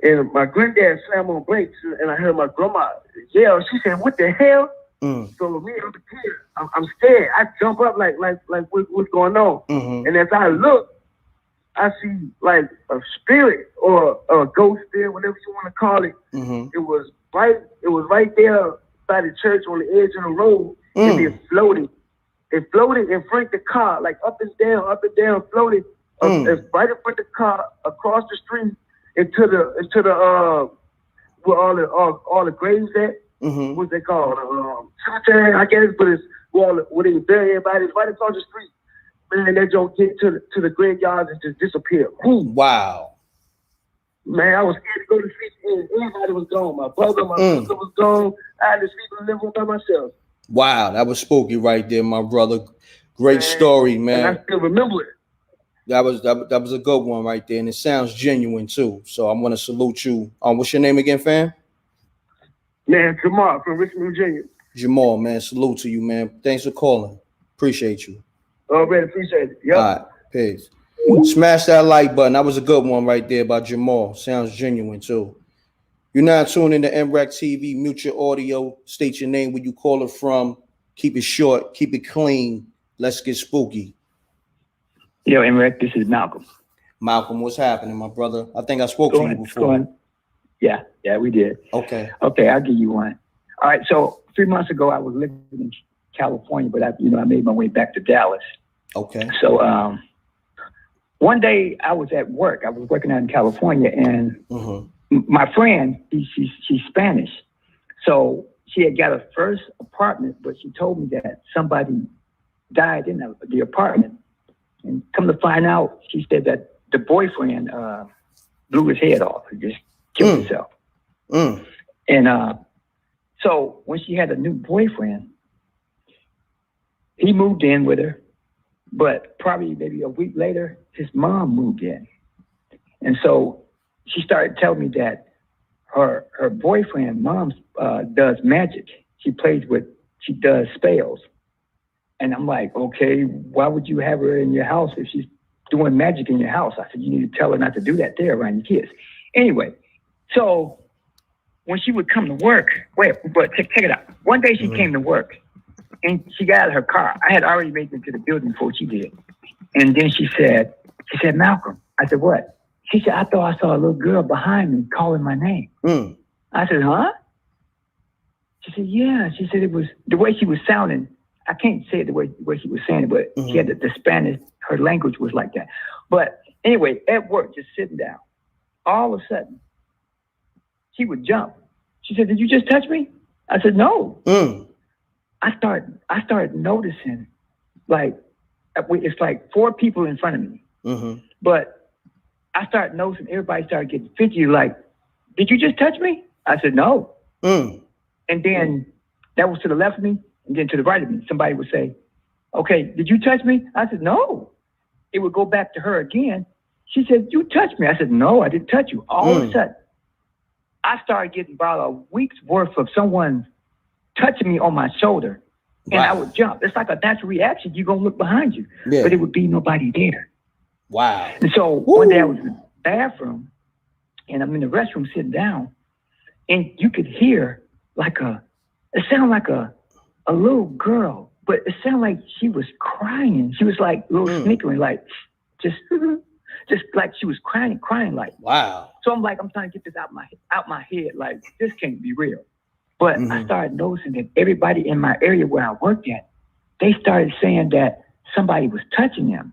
and my granddad slammed on brakes, and I heard my grandma yell. She said, "What the hell?" So me, I'm a kid. I'm scared. I jump up like what's going on? And as I look, I see like a spirit or a ghost spirit, whatever you want to call it. It was right there by the church on the edge of the road, and it floated. It floated in front of the car, like up and down, floated right in front of the car, across the street, into the where all the graves at. What's they called? Cemetery, I guess, but it's where they bury everybody. It's right across the street. Man, that don't get to the graveyard and just disappear. Wow. Man, I was scared to go to sleep, and everybody was gone. My brother, my sister was gone. I had to sleep in the living room by myself. Wow, that was spooky right there, my brother. Great story, man. And I still remember it. That was a good one right there, and it sounds genuine too. So I'm gonna salute you. What's your name again, fam? Man, Jamal from Richmond, Virginia. Jamal, man, salute to you, man. Thanks for calling. Appreciate you. Already appreciate it. Yep. All right, peace. Smash that like button. That was a good one right there by Jamal. Sounds genuine too. You're not tuned into MRecktv. Mute your audio. State your name, where you call it from. Keep it short. Keep it clean. Let's get spooky. Yo, M.Reck, this is Malcolm. Malcolm, what's happening, my brother? I think I spoke to you before. Yeah, we did. Okay, I'll give you one. All right, so 3 months ago, I was living in California, but I made my way back to Dallas. Okay. So one day I was at work. I was working out in California, and my friend, she's Spanish. So she had got her first apartment, but she told me that somebody died in the apartment. And come to find out, she said that the boyfriend blew his head off and just killed himself. And so when she had a new boyfriend, he moved in with her, but probably maybe a week later, his mom moved in. And so she started telling me that her boyfriend, mom, does magic. She does spells. And I'm like, okay, why would you have her in your house if she's doing magic in your house? I said, you need to tell her not to do that there around your kids. Anyway, so when she would come to work, check it out. One day she came to work and she got out of her car. I had already made it to the building before she did. And then she said, Malcolm. I said, what? She said, I thought I saw a little girl behind me calling my name. I said, huh? She said, yeah. She said it was the way she was sounding. I can't say it the way she was saying it, but she had the Spanish, her language was like that. But anyway, at work, just sitting down, all of a sudden, she would jump. She said, did you just touch me? I said, no. I started noticing, like, it's like 4 people in front of me. But I started noticing everybody started getting fidgety, like, did you just touch me? I said, no. And then that was to the left of me. And then to the right of me, somebody would say, okay, did you touch me? I said, no. It would go back to her again. She said, you touched me. I said, no, I didn't touch you. All of a sudden, I started getting about a week's worth of someone touching me on my shoulder. And I would jump. It's like a natural reaction. You're going to look behind you. Yeah. But it would be nobody there. Wow. And so one day I was in the bathroom, and I'm in the restroom sitting down, and you could hear it sounded like a little girl, but it sounded like she was crying. She was like a little snickering, like just like she was crying like. Wow. So I'm trying to get this out my head, like this can't be real. But I started noticing that everybody in my area where I worked at, they started saying that somebody was touching them.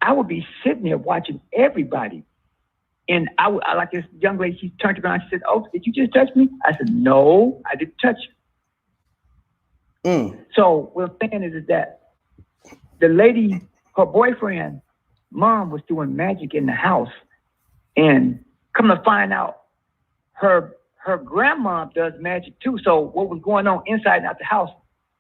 I would be sitting there watching everybody. And I like this young lady, she turned around, she said, oh, did you just touch me? I said, no, I didn't touch you. So what I'm saying is that the lady, her boyfriend, mom was doing magic in the house. And come to find out, her grandma does magic too. So what was going on inside and out the house,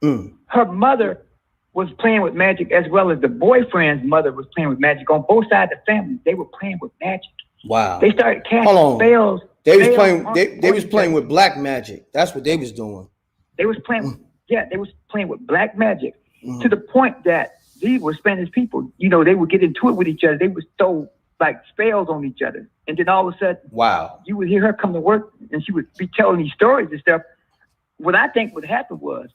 her mother was playing with magic as well as the boyfriend's mother was playing with magic. On both sides of the family, they were playing with magic. Wow. They started casting spells. They was playing with black magic. That's what they was doing. They was playing they was playing with black magic to the point that these were Spanish people. You know, they would get into it with each other. They would throw like spells on each other. And then all of a sudden, you would hear her come to work and she would be telling these stories and stuff. What I think would happen was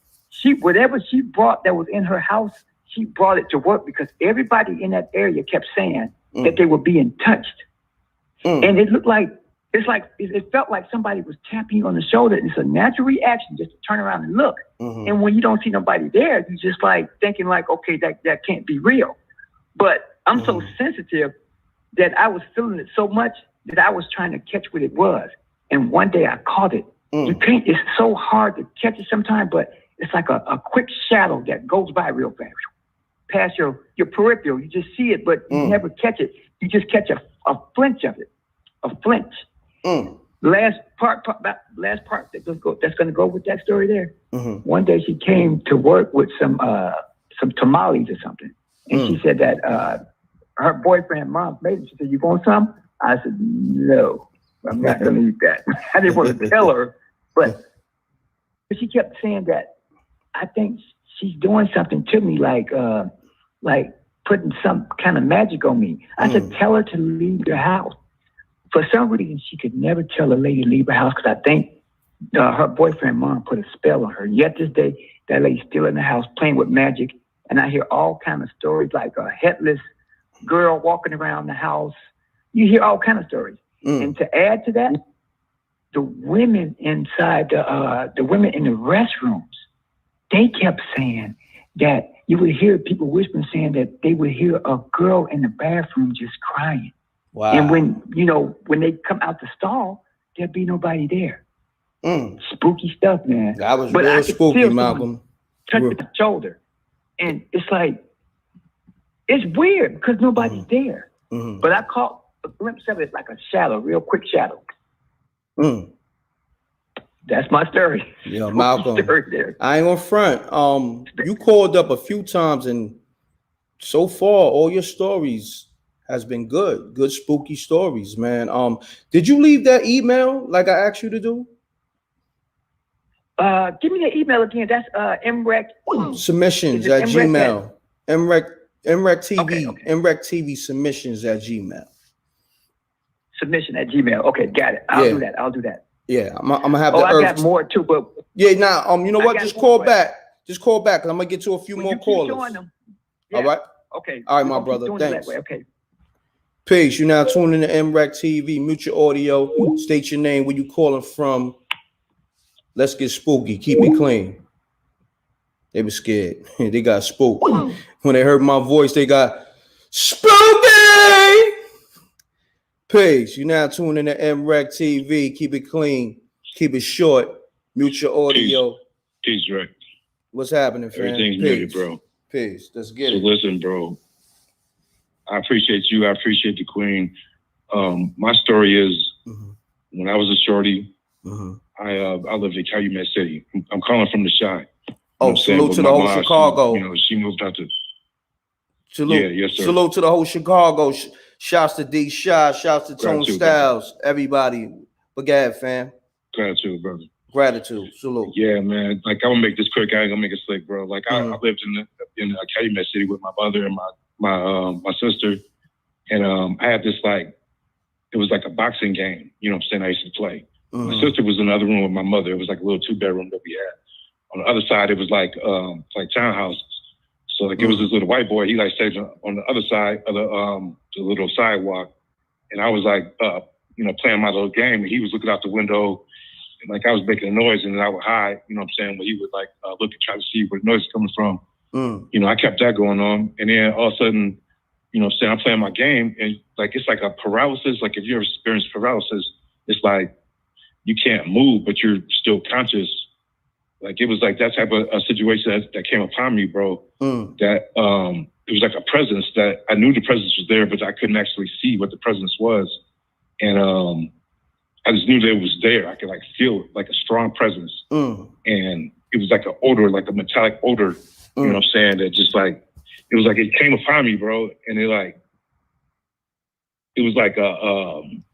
whatever she brought that was in her house, she brought it to work because everybody in that area kept saying that they were being touched. And it looked like, it felt like somebody was tapping you on the shoulder. It's a natural reaction just to turn around and look. And when you don't see nobody there, you just like thinking like, okay, that can't be real. But I'm so sensitive that I was feeling it so much that I was trying to catch what it was. And one day I caught it. You can't, it's so hard to catch it sometimes, but it's like a quick shadow that goes by real fast. Past your peripheral, you just see it, but you never catch it. You just catch a flinch of it, a flinch. Last part that's going to go with that story there. One day she came to work with some tamales or something, and she said that her boyfriend mom made it. She said, "You want some?" I said, "No, I'm not going to eat that." I didn't want to tell her, but she kept saying that I think she's doing something to me, like putting some kind of magic on me. I said, "Tell her to leave your house." For some reason, she could never tell a lady to leave her house because I think her boyfriend mom put a spell on her. Yet this day, that lady's still in the house playing with magic. And I hear all kind of stories like a headless girl walking around the house. You hear all kind of stories. And to add to that, the women inside the women in the restrooms, they kept saying that you would hear people whispering saying that they would hear a girl in the bathroom just crying. Wow. And when they come out the stall, there'd be nobody there. Spooky stuff, man. That was real spooky, Malcolm. Touch the shoulder. And it's like, it's weird because nobody's there. But I caught a glimpse of it like a shadow, real quick shadow. That's my story. Yeah, Malcolm. I ain't gonna front. You called up a few times, and so far, all your stories has been good spooky stories, man. Did you leave that email like I asked you to do? Give me the email again. That's M.Reck submissions at Gmail. MRecktv. Okay. MRecktv submissions at Gmail. Submission at Gmail. Okay, got it. I'll do that. Yeah, I'm gonna have I got more too, but yeah, you know what? Just call back. Just call back, because I'm gonna get to a few more callers. Yeah. All right. Okay. All right, my brother. Thanks. Okay. Peace. You now tuning in to MRecktv. Mute your audio. State your name, where you calling from. Let's get spooky. Keep it clean. They were scared. They got spooked. When they heard my voice, they got spooky. Peace. You now tuning in to MRecktv. Keep it clean. Keep it short. Mute your audio. Peace, Rick. What's happening, fam? Everything's muted, bro. Peace. Let's get it. So listen, bro. I appreciate you. I appreciate the queen. My story is when I was a shorty, I lived in Calumet City. I'm calling from the Chi. Oh, salute to the whole Chicago. She moved out to. Salute. Yeah, yes, sir. Salute to the whole Chicago. Shouts to D. Shy. Shouts to Tone Styles. Everybody. But go ahead, fam. Gratitude, brother. Gratitude. Salute. Yeah, man. Like, I'm gonna make this quick. I ain't gonna make it slick, bro. Like, I lived in Calumet City with my mother and my sister, and I had this, like, it was like a boxing game. You know what I'm saying? I used to play. My sister was in the other room with my mother. It was like a little 2-bedroom that we had. On the other side, it was like townhouses. So like it was this little white boy. He like stayed on the other side of the little sidewalk, and I was like playing my little game, and he was looking out the window, and like I was making a noise, and then I would hide. You know what I'm saying? But he would like look and try to see where the noise is coming from. You know, I kept that going on, and then all of a sudden, you know what I'm saying, I'm playing my game, and like it's like a paralysis. Like if you ever experienced paralysis, it's like you can't move, but you're still conscious. Like it was like that type of a situation that came upon me, bro. That it was like a presence that I knew the presence was there, but I couldn't actually see what the presence was. And I just knew that it was there. I could like feel it, like a strong presence. And it was like an odor, like a metallic odor, you know what I'm saying? That just like, it was like it came upon me, bro. And it was like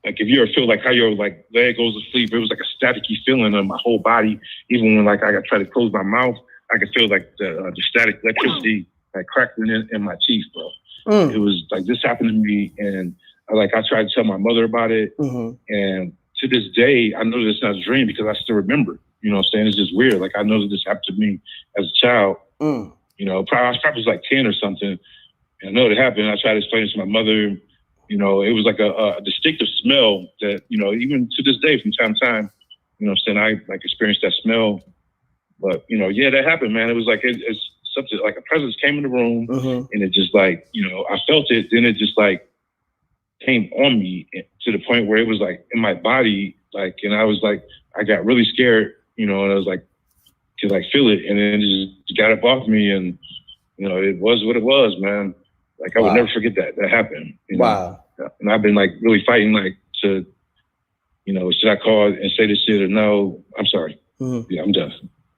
if you ever feel like how your like leg goes to sleep, it was like a staticky feeling in my whole body. Even when like I got try to close my mouth, I could feel like the static electricity like crackling in my teeth, bro. It was like this happened to me, and I tried to tell my mother about it, and to this day I know this is not a dream because I still remember. You know what I'm saying? It's just weird. Like I know that this happened to me as a child. You know, I probably was like 10 or something, and I know it happened. I tried to explain it to my mother. You know, it was like a distinctive smell that, you know, even to this day, from time to time, you know what I'm saying, I like experienced that smell. But, you know, yeah, that happened, man. It was like, it's something like a presence came in the room and it just like, you know, I felt it. Then it just like came on me to the point where it was like in my body, like, and I was like, I got really scared, you know, and I was like, to like feel it. And then it just got up off me, and, you know, it was what it was, man. Like I would never forget that happened. You know? Wow. And I've been like really fighting like to, you know, should I call and say this shit or no? I'm sorry. Yeah, I'm done.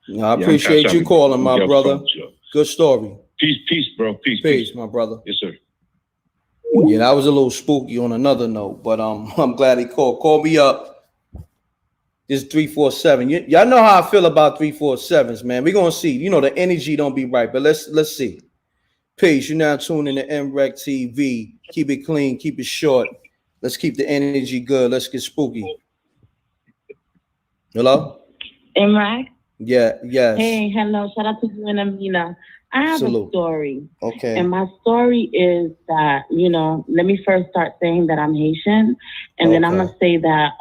No, I appreciate you calling, my brother. Good story. Peace, bro. Peace, my brother. Yes, sir. Yeah, that was a little spooky on another note, but I'm glad he called. Call me up. This 347. Y'all know how I feel about 347s, man. We're gonna see. You know, the energy don't be right, but let's see. Peace. You're now tuning in to MRecktv. Keep it clean, keep it short. Let's keep the energy good. Let's get spooky. Hello? M.Reck? Yeah, yes. Hey, hello. Shout out to you and Amina. I have Salute. a story. Okay. And my story is that, let me first start saying that I'm Haitian. And then I'm going to say that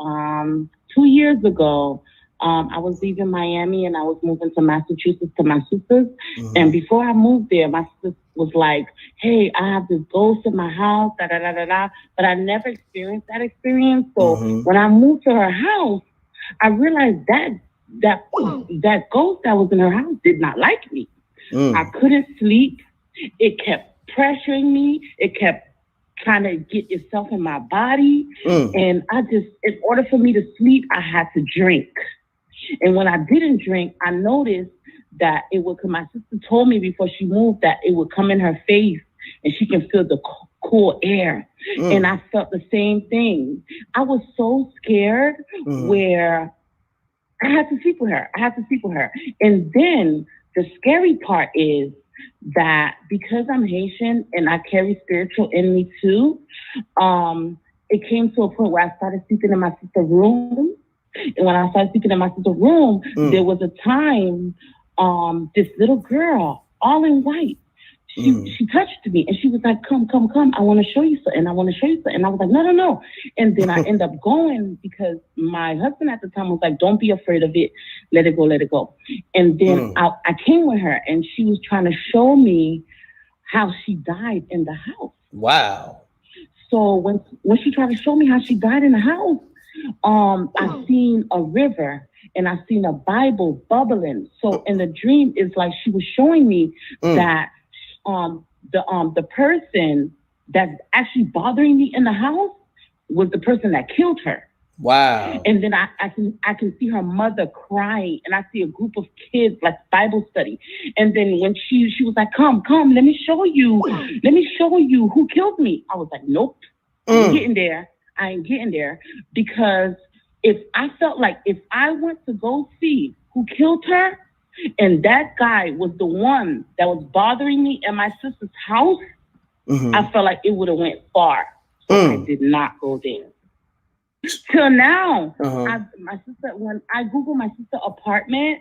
2 years ago, I was leaving Miami and I was moving to Massachusetts to my sisters. Mm-hmm. And before I moved there, my sister was like, hey, I have this ghost in my house, da da da da da. But I never experienced that experience. So when I moved to her house, I realized that ghost that was in her house did not like me. I couldn't sleep. It kept pressuring me. It kept trying to get itself in my body. And in order for me to sleep, I had to drink. And when I didn't drink, I noticed that it would come. My sister told me before she moved that it would come in her face and she can feel the cool air. And I felt the same thing. I was so scared where I had to sleep with her. And then the scary part is that because I'm Haitian and I carry spiritual in me too, it came to a point where I started sleeping in my sister's room. And when I started sleeping in my sister's room, there was a time, this little girl, all in white, she touched me and she was like, come, I want to show you something. And I was like, no. And then I ended up going because my husband at the time was like, don't be afraid of it. Let it go. And then I came with her and she was trying to show me how she died in the house. Wow. So when she tried to show me how she died in the house, I seen a river and I seen a Bible bubbling. So in the dream, it's like she was showing me that the person that's actually bothering me in the house was the person that killed her. Wow. And then I can see her mother crying, and I see a group of kids like Bible study. And then when she was like, come, let me show you who killed me. I was like, nope, I ain't getting there because if I went to go see who killed her, and that guy was the one that was bothering me in my sister's house, I felt like it would have went far. So I did not go there. Till now, my sister, when I Googled my sister's apartment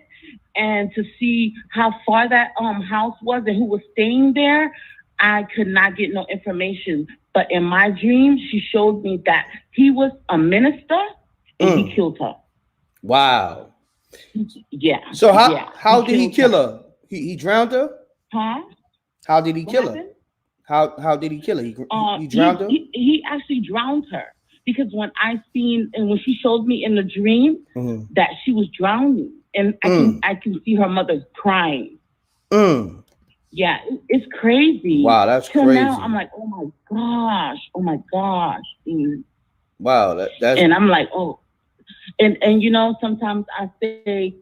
and to see how far that house was and who was staying there, I could not get no information. But in my dream, she showed me that he was a minister and he killed her. Wow. Yeah. So how did he kill her? He drowned her? Huh? How did he kill her? How did he kill her? He drowned her? He actually drowned her because when she showed me in the dream that she was drowning, and I can see her mother crying. Yeah, it's crazy. Wow, that's Till crazy. now, I'm like, oh my gosh. Wow, that's. And I'm like, oh. And sometimes I say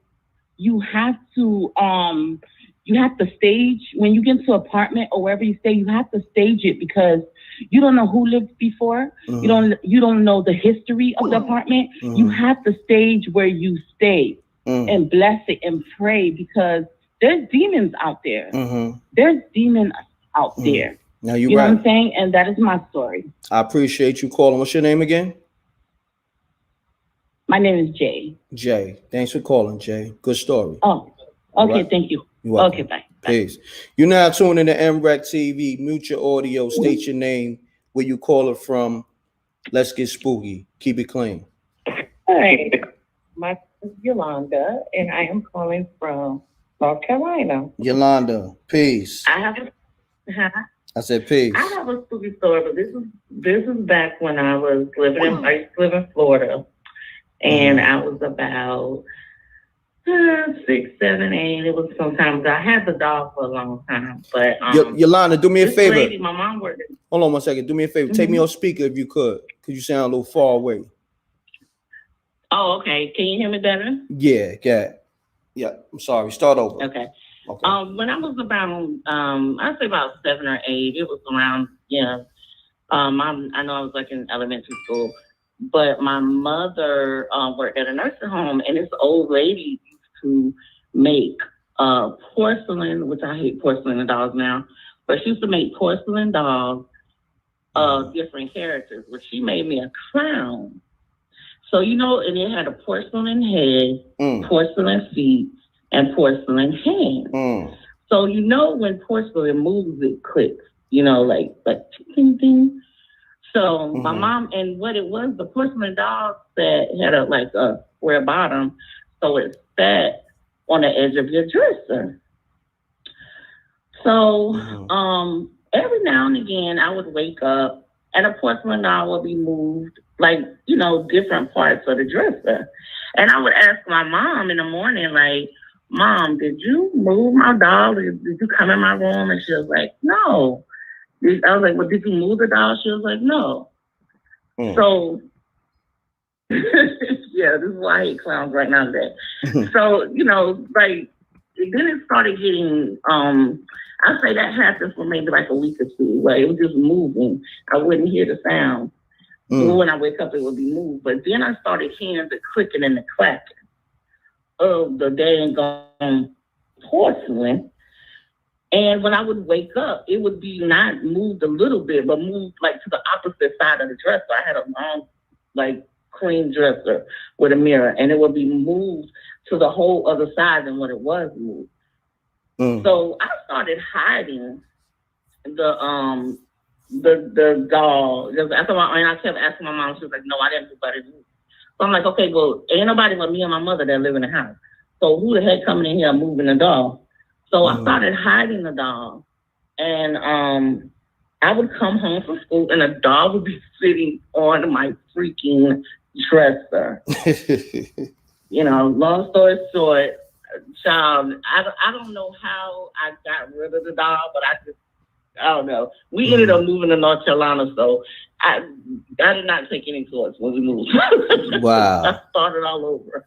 you have to stage when you get into an apartment or wherever you stay, you have to stage it because you don't know who lived before. You don't know the history of the apartment. You have to stage where you stay and bless it and pray because there's demons out there. There's demons out there. Now you know what I'm saying? And that is my story. I appreciate you calling. What's your name again? My name is Jay. Jay. Thanks for calling, Jay. Good story. Oh, okay. Right. Thank you. You're welcome. Okay, bye. Peace. You're now tuning to MRecktv. Mute your audio. State your name, where you call it from. Let's get spooky. Keep it clean. Hi, my name is Yolanda, and I am calling from North Carolina. Yolanda, peace. I said peace. I have a spooky story, but this is back when I used to live in Florida. And I was about 6, 7, 8. It was sometimes I had the dog for a long time. But Yolanda, do me a favor. Lady, my mom worked. Hold on 1 second. Do me a favor. Take me on speaker if you could. Cause you sound a little far away. Oh, okay. Can you hear me better? Yeah. I'm sorry. Start over. Okay. When I was about I'd say about 7 or 8, it was around, I know I was like in elementary school. But my mother worked at a nursing home, and this old lady used to make porcelain, which I hate porcelain dolls now, but she used to make porcelain dolls different characters. But she made me a clown. So, you know, and it had a porcelain head, porcelain feet, and porcelain hands. So, you know, when porcelain moves, it clicks, you know, like ting, ting. So my mom, and what it was, the porcelain doll set had a square bottom, so it sat on the edge of your dresser. So every now and again, I would wake up and a porcelain doll would be moved, like, you know, different parts of the dresser. And I would ask my mom in the morning, like, Mom, did you move my doll? Did you come in my room? And she was like, no. I was like, well, did you move the doll? She was like, no. So, yeah, this is why I hate clowns right now today. So, you know, like, then it started getting, I'd say that happened for maybe like a week or two, where it was just moving. I wouldn't hear the sound. When I wake up, it would be moved. But then I started hearing the clicking and the clacking of the dang gone porcelain. And when I would wake up, it would be not moved a little bit, but moved like to the opposite side of the dresser. I had a long, like, cream dresser with a mirror, and it would be moved to the whole other side than what it was moved. So I started hiding the doll. And I kept asking my mom. She was like, "No, I didn't do that." So I'm like, "Okay, well, ain't nobody but me and my mother that live in the house. So who the heck coming in here moving the doll?" So I started hiding the doll, and I would come home from school, and a doll would be sitting on my freaking dresser. You know, long story short, child, I don't know how I got rid of the doll, but I don't know. We ended up moving to North Carolina, so I did not take any course when we moved. Wow. I started all over.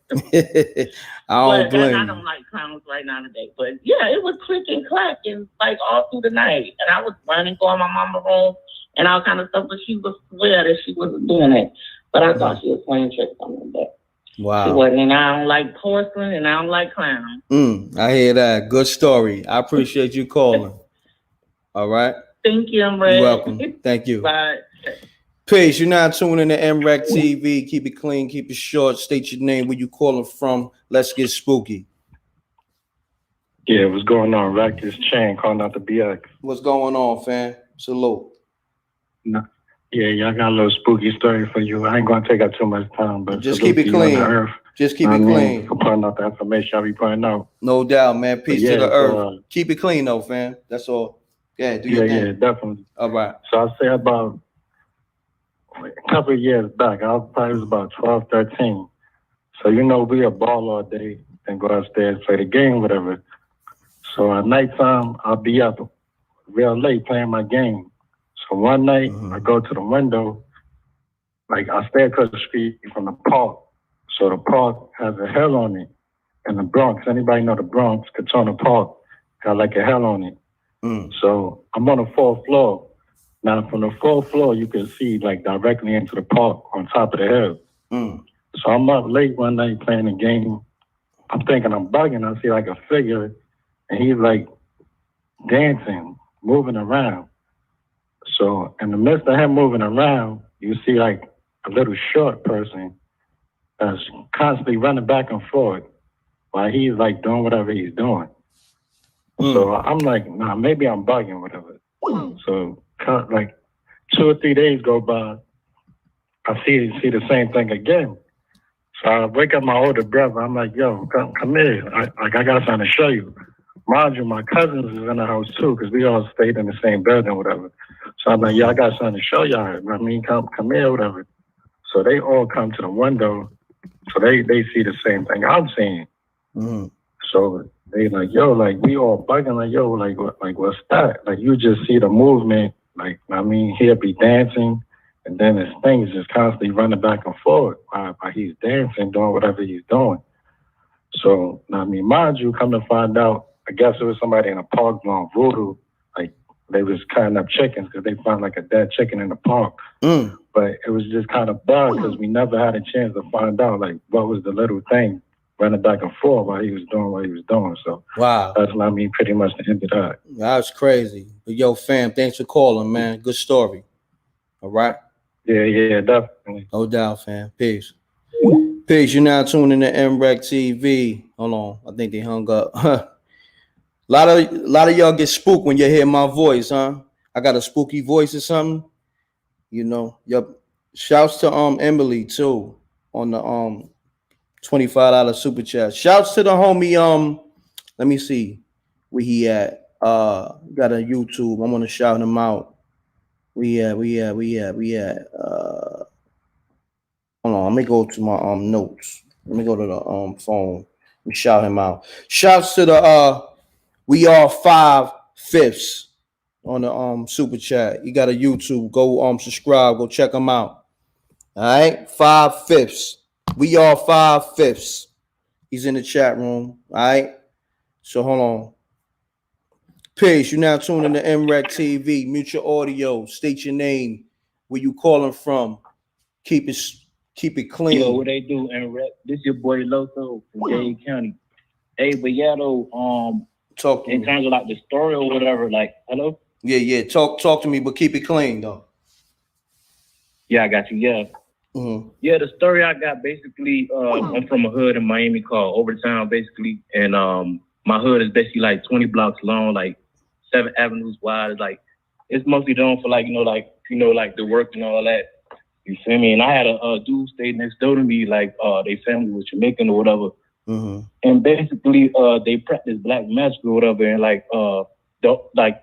I don't like clowns right now today. But yeah, it was click and clack and like all through the night. And I was running, going to my mama's room and all kind of stuff, but she would swear that she wasn't doing it. But I thought she was playing tricks on me. But wow. She wasn't. And I don't like porcelain and I don't like clowns. I hear that. Good story. I appreciate you calling. All right. Thank you, M.Reck. You're welcome. Thank you. Bye. Peace. You're now tuning in to MRecktv. Keep it clean. Keep it short. State your name, where you calling from. Let's get spooky. Yeah, what's going on, Rack? It's Chan calling out the BX. What's going on, fam? Salute. No. Yeah, I got a little spooky story for you. I ain't gonna take up too much time, but just keep it clean. Just keep it clean. For putting out the information I'll be putting out. No doubt, man. Peace to the earth. Keep it clean, though, fam. That's all. Yeah, do your thing. Yeah, definitely. All right. So I'll say about a couple of years back, I was about 12, 13. So, you know, we a ball all day and go upstairs, play the game, whatever. So at nighttime, I'll be up real late playing my game. So one night, I go to the window, like I stay across the street from the park. So the park has a hill on it. In the Bronx, anybody know the Bronx, Katona Park, got like a hill on it. So I'm on the 4th floor. Now from the 4th floor, you can see like directly into the park on top of the hill. So I'm up late one night playing the game. I'm thinking I'm bugging. I see like a figure and he's like dancing, moving around. So in the midst of him moving around, you see like a little short person that's constantly running back and forth while he's like doing whatever he's doing. So I'm like, nah, maybe I'm bugging, whatever. So like 2 or 3 days go by, I see the same thing again. So I wake up my older brother. I'm like, yo, come here. I got something to show you. Mind you, my cousins is in the house too, because we all stayed in the same building, whatever. So I'm like, yeah, I got something to show y'all. I mean, come here, whatever. So they all come to the window. So they see the same thing I'm seeing. So they like, yo, like we all bugging, like, yo, like what's that? Like you just see the movement, like I mean, he'll be dancing, and then his thing is just constantly running back and forth while he's dancing, doing whatever he's doing. So I mean, mind you, come to find out, I guess it was somebody in a park doing voodoo, like they was cutting up chickens because they found like a dead chicken in the park. But it was just kind of bugged because we never had a chance to find out like what was the little thing running back and forth while he was doing what he was doing. So wow, that's what I mean, pretty much the end of that. That was crazy. But yo, fam, thanks for calling, man. Good story. All right. Yeah, definitely. No doubt, fam. Peace. Peace. You're now tuning to MRecktv. Hold on. I think they hung up. A lot of y'all get spooked when you hear my voice, huh? I got a spooky voice or something. You know. Yep. Shouts to Emily too on the $25 super chat. Shouts to the homie let me see where he at. Got a YouTube. I'm gonna shout him out. We at hold on, let me go to my notes. Let me go to the phone and shout him out. Shouts to the we are 5/5 on the super chat. You got a YouTube. Go subscribe, go check him out. All right, 5/5. We are 5/5. He's in the chat room. All right. So hold on. Peace. You now tuning to MRecktv. Mute your audio. State your name. Where you calling from? Keep it clean. Yo, what they do, M.Reck? This your boy Loso from Dade County. Hey, but yeah, though, talk to in me. terms of like the story or whatever, like, hello? Yeah. Talk to me, but keep it clean though. Yeah, I got you. Yeah. Mm-hmm. Yeah, the story I got basically, I'm from a hood in Miami called Overtown, basically, and my hood is basically like 20 blocks long, like 7 avenues wide. It's mostly known for like the work and all that. You feel me? And I had a dude stay next door to me, like their family was Jamaican or whatever. Mm-hmm. And basically, they practiced black magic or whatever, and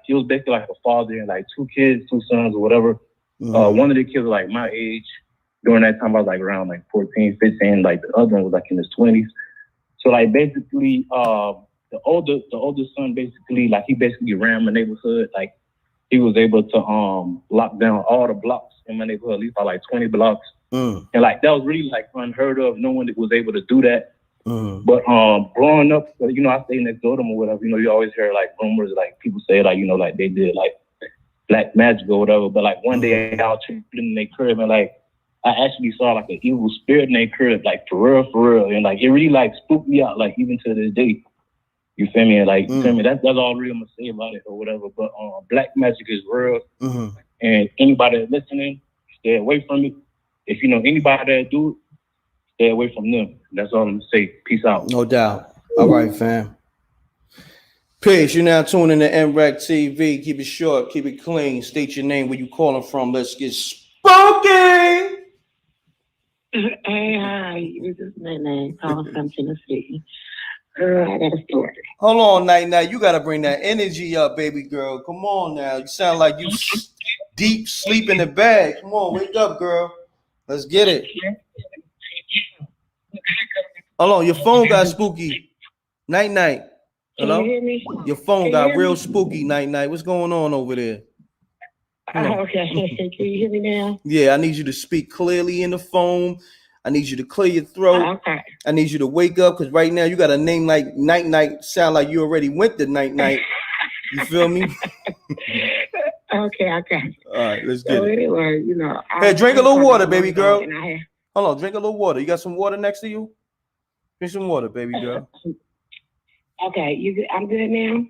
he was basically like a father and like 2 kids, 2 sons or whatever. Mm-hmm. One of the kids was like my age. During that time, I was like around like 14, 15. Like the other one was like in his 20s. So like basically, the older son basically he basically ran my neighborhood. Like he was able to lock down all the blocks in my neighborhood, at least by like 20 blocks. And like that was really like unheard of. No one was able to do that. But growing up, I stayed next door to them or whatever. You always hear like rumors, like people say like like they did like black magic or whatever. But like one day I was chilling in their crib and like I actually saw like an evil spirit in their crib, like for real, and like it really like spooked me out, like even to this day. You feel me? And like you feel me? That's all really I'm gonna say about it or whatever. But black magic is real, and anybody that's listening, stay away from it. If you know anybody that do it, stay away from them. That's all I'm gonna say. Peace out. No doubt. All right, fam. Peace. You're now tuning to MRecktv. Keep it short, keep it clean. State your name, where you calling from. Let's get spooky. Hey, hi. This is Nene calling from Tennessee. I got a story. Hold on, Night. You gotta bring that energy up, baby girl. Come on now. You sound like you deep sleep in the bed. Come on, wake up, girl. Let's get it. Hold on, your phone got spooky. Night. Hello? Can you hear me? Your phone Can got you hear real me? spooky, Night. What's going on over there? Okay. Can you hear me now? Yeah, I need you to speak clearly in the phone. I need you to clear your throat. Okay. I need you to wake up because right now you got a name like Night. Sound like you already went to Night. You feel me? Okay. All right, let's get So it. anyway, Hey, drink a little water, baby girl. And Hold on, drink a little water. You got some water next to you? Drink some water, baby girl. Okay, I'm good now.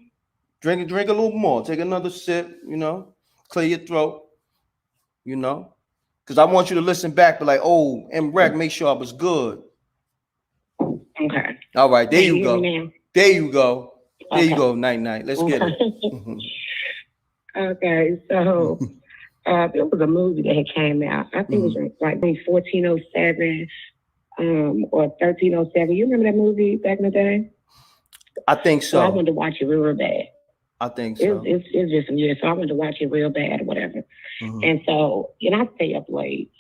Drink a little more. Take another sip, clear your throat, because I want you to listen back, but like, oh, M.Reck, make sure I was good. Okay. All right, there Can you hear go. me now? There you go. There you Okay. go, Night. Let's get it. Okay, so there was a movie that had came out. I think it was like 1407 or 1307. You remember that movie back in the day? I think So I so. wanted to watch it real bad. I think so. It's just some years, so I wanted to watch it real bad or whatever. And so, I stay up late,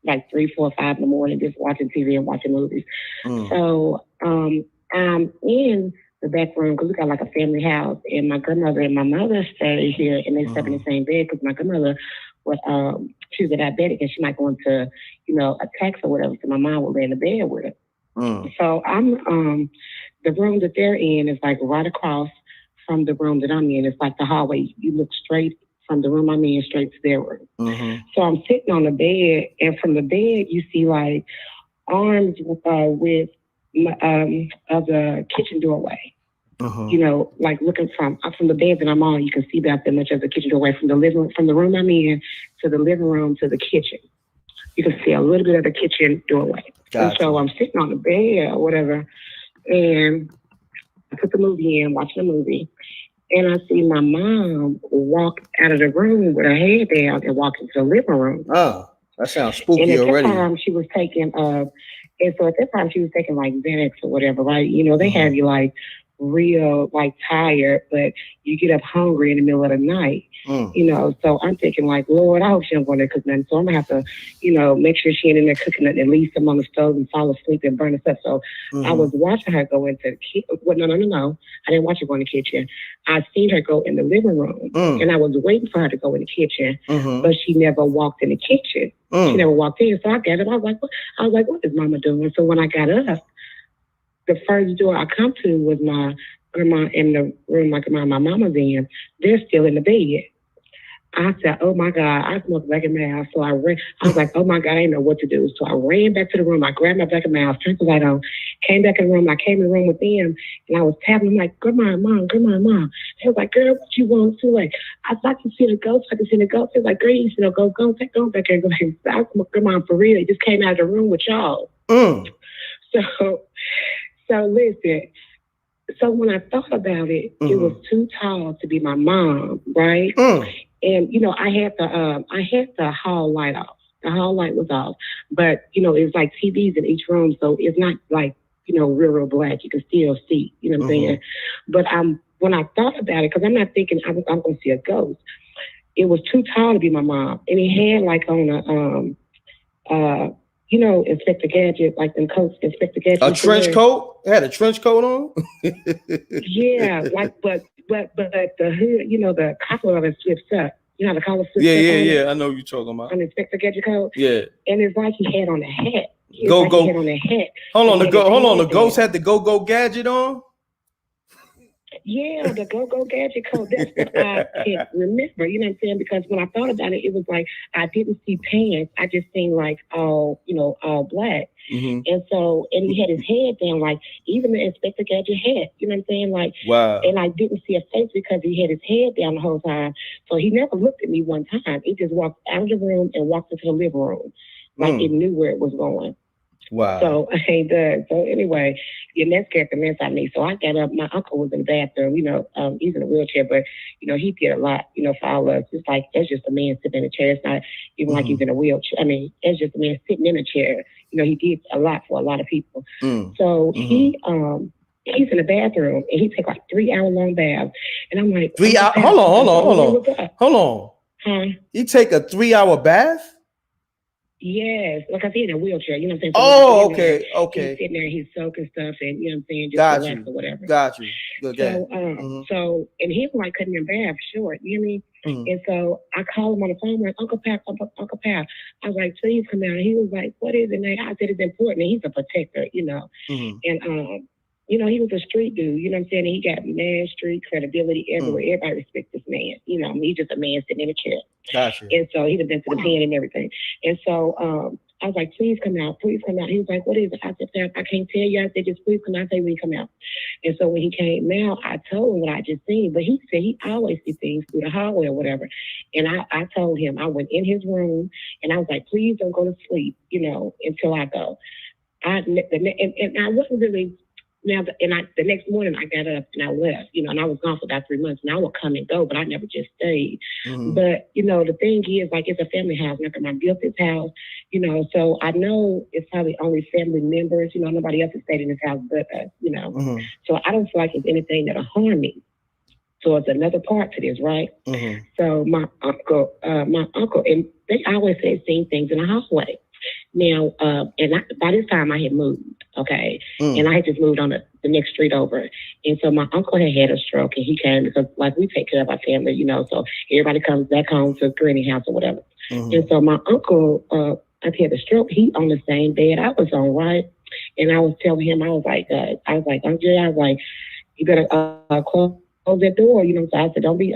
like 3, 4, 5 in the morning, just watching TV and watching movies. So I'm in the back room because we got like a family house, and my grandmother and my mother stay here, and they slept in the same bed because my grandmother was she was a diabetic and she might go into attacks or whatever. So my mom would lay in the bed with her. So I'm the room that they're in is like right across from the room that I'm in. It's like the hallway. You look straight from the room I'm in straight to their room. So I'm sitting on the bed, and from the bed you see like arms with of the kitchen doorway. You know, like looking from the bed that I'm on, you can see that much of the kitchen doorway from the room I'm in to the living room to the kitchen. You can see a little bit of the kitchen doorway. Gotcha. And so I'm sitting on the bed or whatever, and I put the movie in, watching the movie, and I see my mom walk out of the room with her head down and walk into the living room. Oh, that sounds spooky and at already. That time she was taking, and so at that time she was taking like Xanax or whatever, right? You know, they have you like real like tired, but you get up hungry in the middle of the night. You know, so I'm thinking like, Lord, I hope she don't go in there cook nothing. So I'm gonna have to, you know, make sure she ain't in there cooking nothing, at least I'm on the stove and fall asleep and burn stuff. So I was watching her go into the kitchen. Well, no. I didn't watch her go in the kitchen. I seen her go in the living room, and I was waiting for her to go in the kitchen, but she never walked in the kitchen. She never walked in. So I got up. I was like, what is Mama doing? So when I got up, the first door I come to was my grandma in the room, like my mama's in. They're still in the bed. I said, oh my God, I smoked black and mild. So I ran. I was like, oh my God, I didn't know what to do. So I ran back to the room. I grabbed my black and mild, turned the light on, came back in the room. I came in the room with them, and I was tapping them like, Grandma, Mom. They was like, girl, what you want? Too late. I thought you see the ghost. I could see the ghost. They was like, girl, you see the ghost. Go back and go back. I smoked Grandma for real. It just came out of the room with y'all. So listen. So when I thought about it, it was too tall to be my mom, right? And you know, I had the hall light off. The hall light was off, but you know, it was like TVs in each room, so it's not like, you know, real black. You can still see, you know what I'm saying? But when I thought about it, because I'm not thinking I'm going to see a ghost. It was too tall to be my mom, and it had like on a you know, Inspector Gadget, like them coats, Inspector Gadget. A trench coat? It had a trench coat on? Yeah, like, but the hood, you know, the collar of it flips up. You know how the collar flips up? Yeah. I know what you're talking about. An Inspector Gadget coat? Yeah. And it's like he had on a hat. Go. He had on a hat. Hold on, the ghost had the go gadget on? Yeah, the go gadget coat. That's what I can't remember. You know what I'm saying? Because when I thought about it, it was like I didn't see pants. I just seen like all black. And so, and he had his head down, like even the Inspector Gadget hat. You know what I'm saying? Like, wow. And I didn't see a face because he had his head down the whole time. So he never looked at me one time. He just walked out of the room and walked into the living room, like it knew where it was going. Wow. So I ain't done. So anyway, and that scared the mess out of me. So I got up. My uncle was in the bathroom, you know, he's in a wheelchair, but, you know, he did a lot, you know, for all of us. It's like, it's just a man sitting in a chair. It's not even like he's in a wheelchair. I mean, it's just a man sitting in a chair. You know, he did a lot for a lot of people. So he's in the bathroom, and he take like 3-hour-long bath. And I'm like, 3 hours? Hold on. Huh? He take a 3-hour bath? Yes, like I said, in a wheelchair, you know what I'm saying? So okay. He's sitting there, he's soaking stuff, and you know what I'm saying, just relax or whatever. Got you. So, and he was like cutting your bath short, you know what I mean? And so I called him on the phone, like, Uncle Pat. I was like, please come out. He was like, what is it, man? I said, it's important. And he's a protector, you know. And you know, he was a street dude, you know what I'm saying? And he got man street credibility everywhere. Everybody respects this man. You know, he's just a man sitting in a chair. Gotcha. And so he'd have been to the pen and everything. And so I was like, please come out. He was like, what is it? I said, I can't tell you. I said, just please come out. I say when you come out. And so when he came out, I told him what I just seen. But he said he always see things through the hallway or whatever. And I told him, I went in his room, and I was like, please don't go to sleep, you know, until I go. And I wasn't really... Now, the next morning I got up and I left, you know, and I was gone for about 3 months, and I would come and go, but I never just stayed. But, you know, the thing is, like, it's a family house, like my Gilford's house, you know, so I know it's probably only family members, you know, nobody else has stayed in this house but us, you know. So I don't feel like it's anything that'll harm me. So it's another part to this, right? So my uncle, and they always say seen things in the hallway. Now, by this time I had moved, okay? And I had just moved on the next street over. And so my uncle had a stroke, and he came because, like, we take care of our family, you know, so everybody comes back home to Granny house or whatever. And so my uncle, after he had a stroke, he on the same bed I was on, right? And I was telling him, I was like, you better close that door, you know? So I said, don't be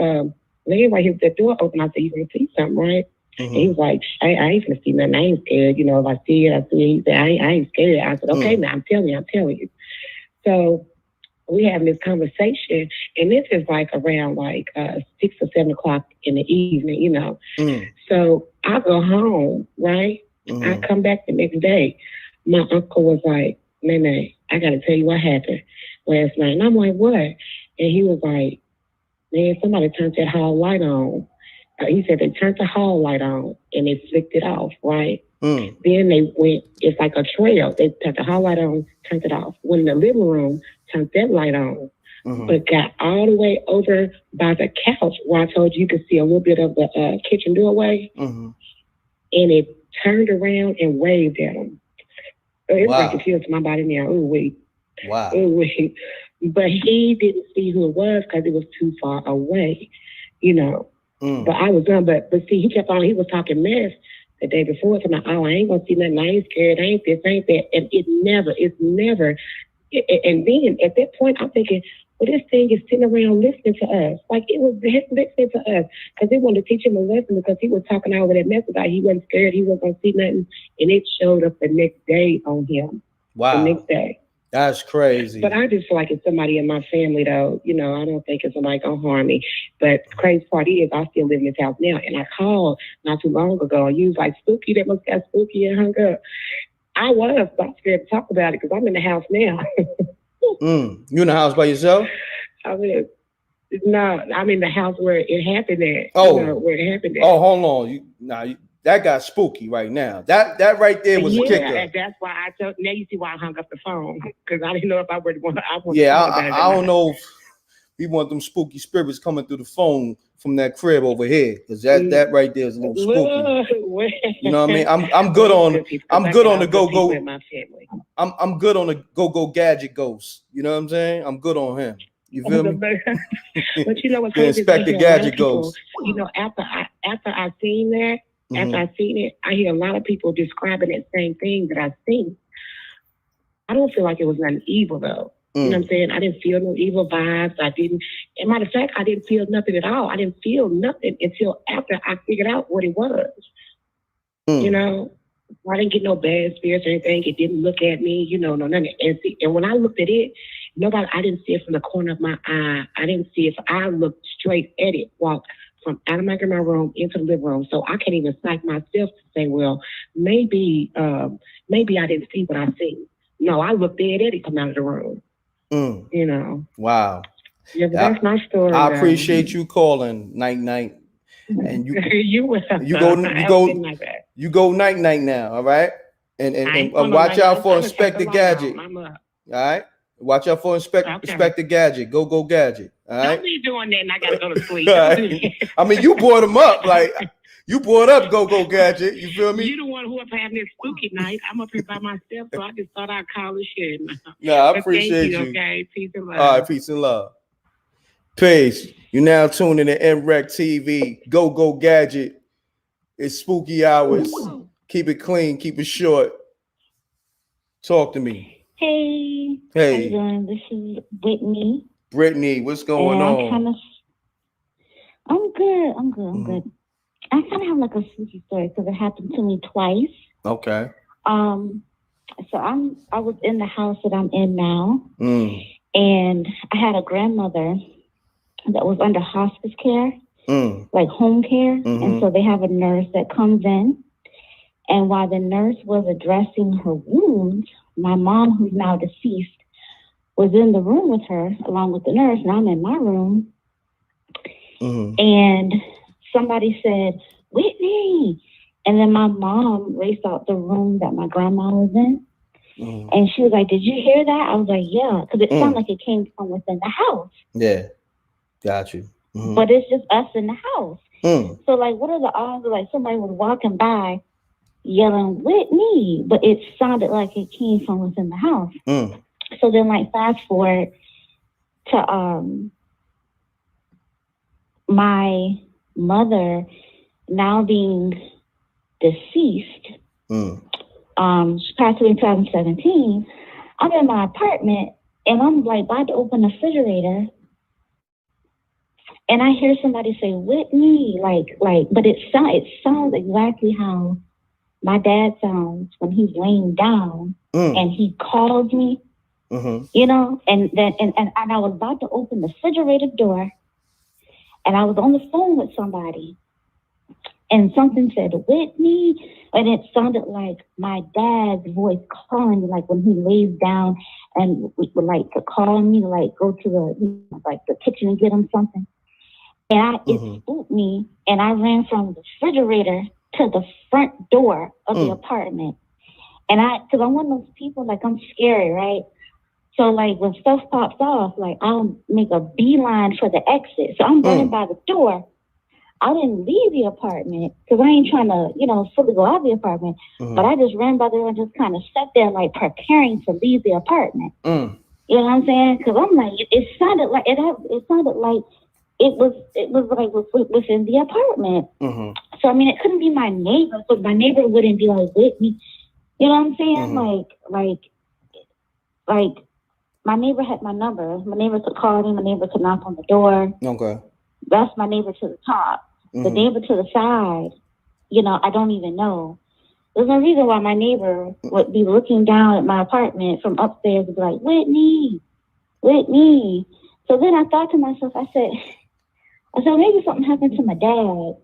laying right here with that door open. I said, you're going to see something, right? And he was like, I ain't gonna see nothing. I ain't scared. You know, if I see it, I see it. He said, I ain't scared. I said, okay, now I'm telling you. So we having this conversation, and this is like around 6 or 7 o'clock in the evening, you know. So I go home, right? I come back the next day. My uncle was like, Nene, I got to tell you what happened last night. And I'm like, what? And he was like, man, somebody turned that hall light on. He said they turned the hall light on and they flicked it off, right? Then they went, it's like a trail. They turned the hall light on, turned it off. Went in the living room, turned that light on, but got all the way over by the couch where I told you could see a little bit of the kitchen doorway. And it turned around and waved at him. It was like a chill to my body now. Oh, wait. Wow. Oh, wait. But he didn't see who it was because it was too far away, you know. But I was done. But see, he kept on, he was talking mess the day before. So I'm like, oh, I ain't going to see nothing. I ain't scared. I ain't this, I ain't that. And it's never. And then at that point, I'm thinking, well, this thing is sitting around listening to us. Like, it was listening to us because they wanted to teach him a lesson because he was talking all of that mess about he wasn't scared, he wasn't going to see nothing. And it showed up the next day on him. Wow. The next day. That's crazy. But I just feel like it's somebody in my family, though. You know, I don't think it's somebody going to harm me. But the crazy part is I still live in this house now. And I called not too long ago. And you was like, spooky, that must got spooky and hung up. I was, but I'm scared to talk about it because I'm in the house now. You in the house by yourself? No, I'm in the house where it happened at. Oh, you know, where it happened at. Oh, hold on. That got spooky right now. That right there was a kicker. And that's why I told. Now you see why I hung up the phone because I didn't know if I would want. I don't know if we want them spooky spirits coming through the phone from that crib over here because that right there is a little spooky. You know what I mean? I'm good on the go-go. I'm good on the go-go gadget ghost. You know what I'm saying? I'm good on him. You feel me? But you know what's crazy? Inspector Gadget ghost. You know, after I seen that. After I seen it, I hear a lot of people describing that same thing that I seen. I don't feel like it was nothing evil, though. You know what I'm saying? I didn't feel no evil vibes. And matter of fact, I didn't feel nothing at all. I didn't feel nothing until after I figured out what it was. You know? I didn't get no bad spirits or anything. It didn't look at me, you know, no nothing. And when I looked at it, I didn't see it from the corner of my eye. I didn't see it. I looked straight at it, walked from out of my room into the living room. So I can't even psych myself to say, well, maybe I didn't see what I seen. No, I looked dead at it come out of the room. You know. Wow. Yeah, but that's my story. I appreciate you calling night. And you go night now, all right? And watch out for Inspector Gadget. All right? Watch out for Inspector Gadget. Go Gadget. All right. Don't be doing that and I gotta go to sleep. Right. I mean, you brought him up. Like you brought up Go Gadget. You feel me? You the one who up having this spooky night. I'm up here by myself, so I just thought I'd call and share. No, I appreciate you. Okay, peace and love. All right, peace and love. Peace. You now tuning to MRecktv. Go Gadget. It's spooky hours. Keep it clean. Keep it short. Talk to me. Hey. Hey. How you doing? This is Whitney. Brittany, what's going on? I'm good. I kind of have like a spooky story because it happened to me twice. Okay. So I was in the house that I'm in now, and I had a grandmother that was under hospice care, like home care, and so they have a nurse that comes in, and while the nurse was addressing her wounds, my mom, who's now deceased, was in the room with her along with the nurse, and I'm in my room. And somebody said, Whitney. And then my mom raced out the room that my grandma was in. And she was like, did you hear that? I was like, yeah, because it sounded like it came from within the house. Yeah, got you. But it's just us in the house. So, like, what are the odds of, like, somebody was walking by yelling, Whitney, but it sounded like it came from within the house. So then, like, fast forward to my mother now being deceased. She passed away in 2017. I'm in my apartment and I'm like about to open the refrigerator and I hear somebody say Whitney, but it sounds exactly how my dad sounds when he's laying down and he calls me. you know, and then and I was about to open the refrigerator door, and I was on the phone with somebody, and something said Whitney, and it sounded like my dad's voice calling me, like when he lays down and would like to call me to like go to the like the kitchen and get him something. And it spooked me, and I ran from the refrigerator to the front door of the apartment. And because I'm one of those people, like I'm scary, right? So like when stuff pops off, like I'll make a beeline for the exit. So I'm running by the door. I didn't leave the apartment because I ain't trying to, you know, fully go out of the apartment. But I just ran by the door and just kind of sat there, like preparing to leave the apartment. You know what I'm saying? Because I'm like, it sounded like it sounded like it was like within the apartment. So I mean, it couldn't be my neighbor, but my neighbor wouldn't be like with me. You know what I'm saying? Like my neighbor had my number. My neighbor could call me. My neighbor could knock on the door. Okay. That's my neighbor to the top. The neighbor to the side, you know, I don't even know. There's no reason why my neighbor would be looking down at my apartment from upstairs and be like, Whitney. So then I thought to myself, I said, maybe something happened to my dad.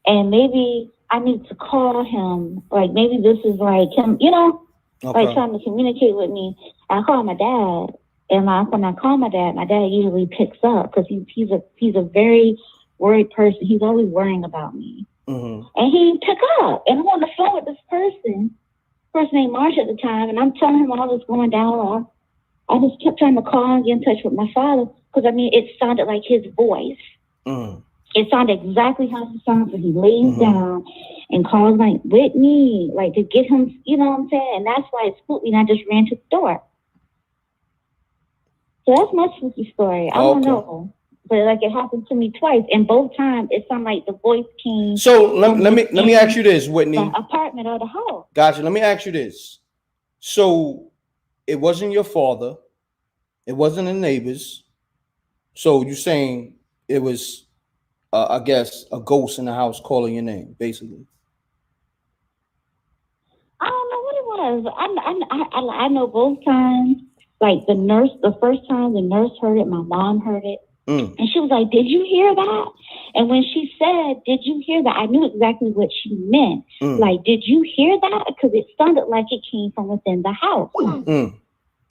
And maybe I need to call him. Like, maybe this is like him, you know, like trying to communicate with me. I call my dad. And when I call my dad usually picks up because he's a very worried person. He's always worrying about me. And he pick up. And I'm on the phone with this person named Marsh at the time, and I'm telling him all this going down. I just kept trying to call and get in touch with my father because, I mean, it sounded like his voice. It sounded exactly how he sounds when he lays down and calls like Whitney, like to get him, you know what I'm saying? And that's why it spooked me, and I just ran to the door. So that's my spooky story. I don't know. But like it happened to me twice, and both times it sounded like the voice came. So let me ask you this, Whitney. The apartment or the house. Gotcha. Let me ask you this. So it wasn't your father, it wasn't the neighbors. So you're saying it was, I guess, a ghost in the house calling your name, basically. I don't know what it was. I know both times. Like the first time the nurse heard it, my mom heard it. And she was like, did you hear that? And when she said, did you hear that? I knew exactly what she meant. Like, did you hear that? Because it sounded like it came from within the house.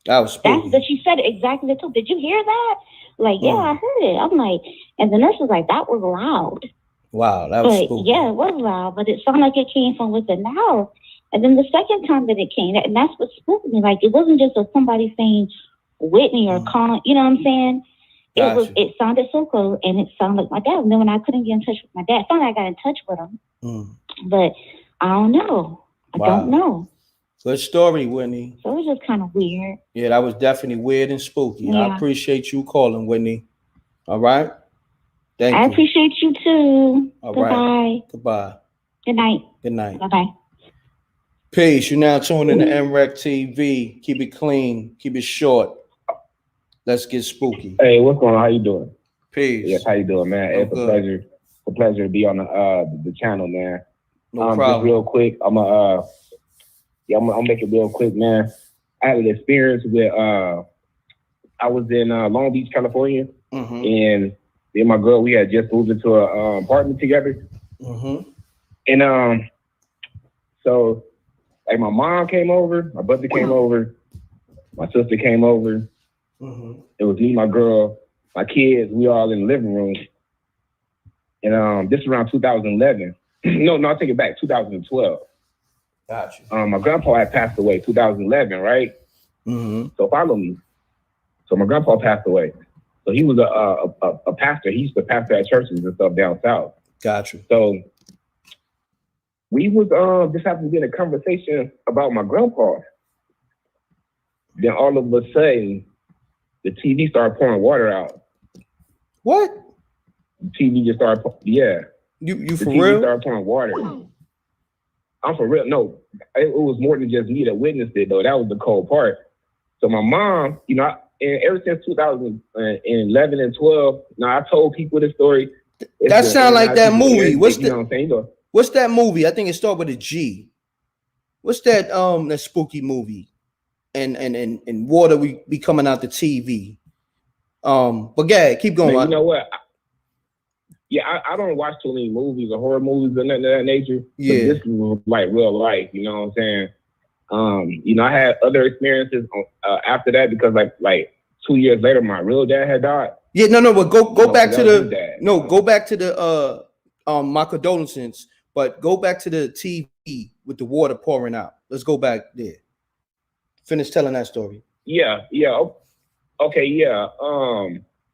That was spooky. She said it exactly. Did you hear that? Like, yeah, I heard it. I'm like, and the nurse was like, that was loud. Wow, that was spooky. Yeah, it was loud, but it sounded like it came from within the house. And then the second time that it came, and that's what spooked me. Like, it wasn't just somebody saying Whitney or calling, you know what I'm saying? Gotcha. It sounded so close, and it sounded like my dad. And then when I couldn't get in touch with my dad, finally I got in touch with him. But I don't know. I don't know. Good story, Whitney. So it was just kind of weird. Yeah, that was definitely weird and spooky. Yeah. I appreciate you calling, Whitney. All right? Thank you. I appreciate you too. All Goodbye. right. Goodbye. Good night. Good night. Bye-bye. Peace. You're now tuned in to MRecktv. Keep it clean. Keep it short. Let's get spooky. Hey, what's going on? How you doing? Peace. Yes, how you doing, man? It's a pleasure. It's a pleasure to be on the channel, man. No problem. Just real quick, I'm make it real quick, man. I had an experience with I was in Long Beach, California, and me and my girl, we had just moved into an apartment together. And so like my mom came over, my brother came over, my sister came over. It was me, my girl, my kids. We all in the living room. And this is around 2011. No, I take it back, 2012. Gotcha. My grandpa had passed away 2011, right? So follow me. So my grandpa passed away. So he was a pastor. He used to pastor at churches and stuff down south. Gotcha. So we was just happened to be in a conversation about my grandpa. Then all of a sudden, the TV started pouring water out. What? The TV just started, yeah. You the for TV real? started pouring water. I'm for real. No, it was more than just me that witnessed it, though. That was the cold part. So my mom, you know, and ever since 2011 and 12, now I told people this story. That sound like that movie. What's you know what I'm saying? What's that movie? I think it started with a G. What's that that spooky movie? and water be coming out the TV. But yeah, keep going. Man, you know what? I don't watch too many movies or horror movies or nothing of that nature. Yeah. But this is like real life, you know what I'm saying? You know, I had other experiences after that because like 2 years later, my real dad had died. Yeah, no, but go back to the dad. go back to the my condolences, but go back to the TV with the water pouring out. Let's go back there. Finish telling that story. Yeah. Okay, yeah.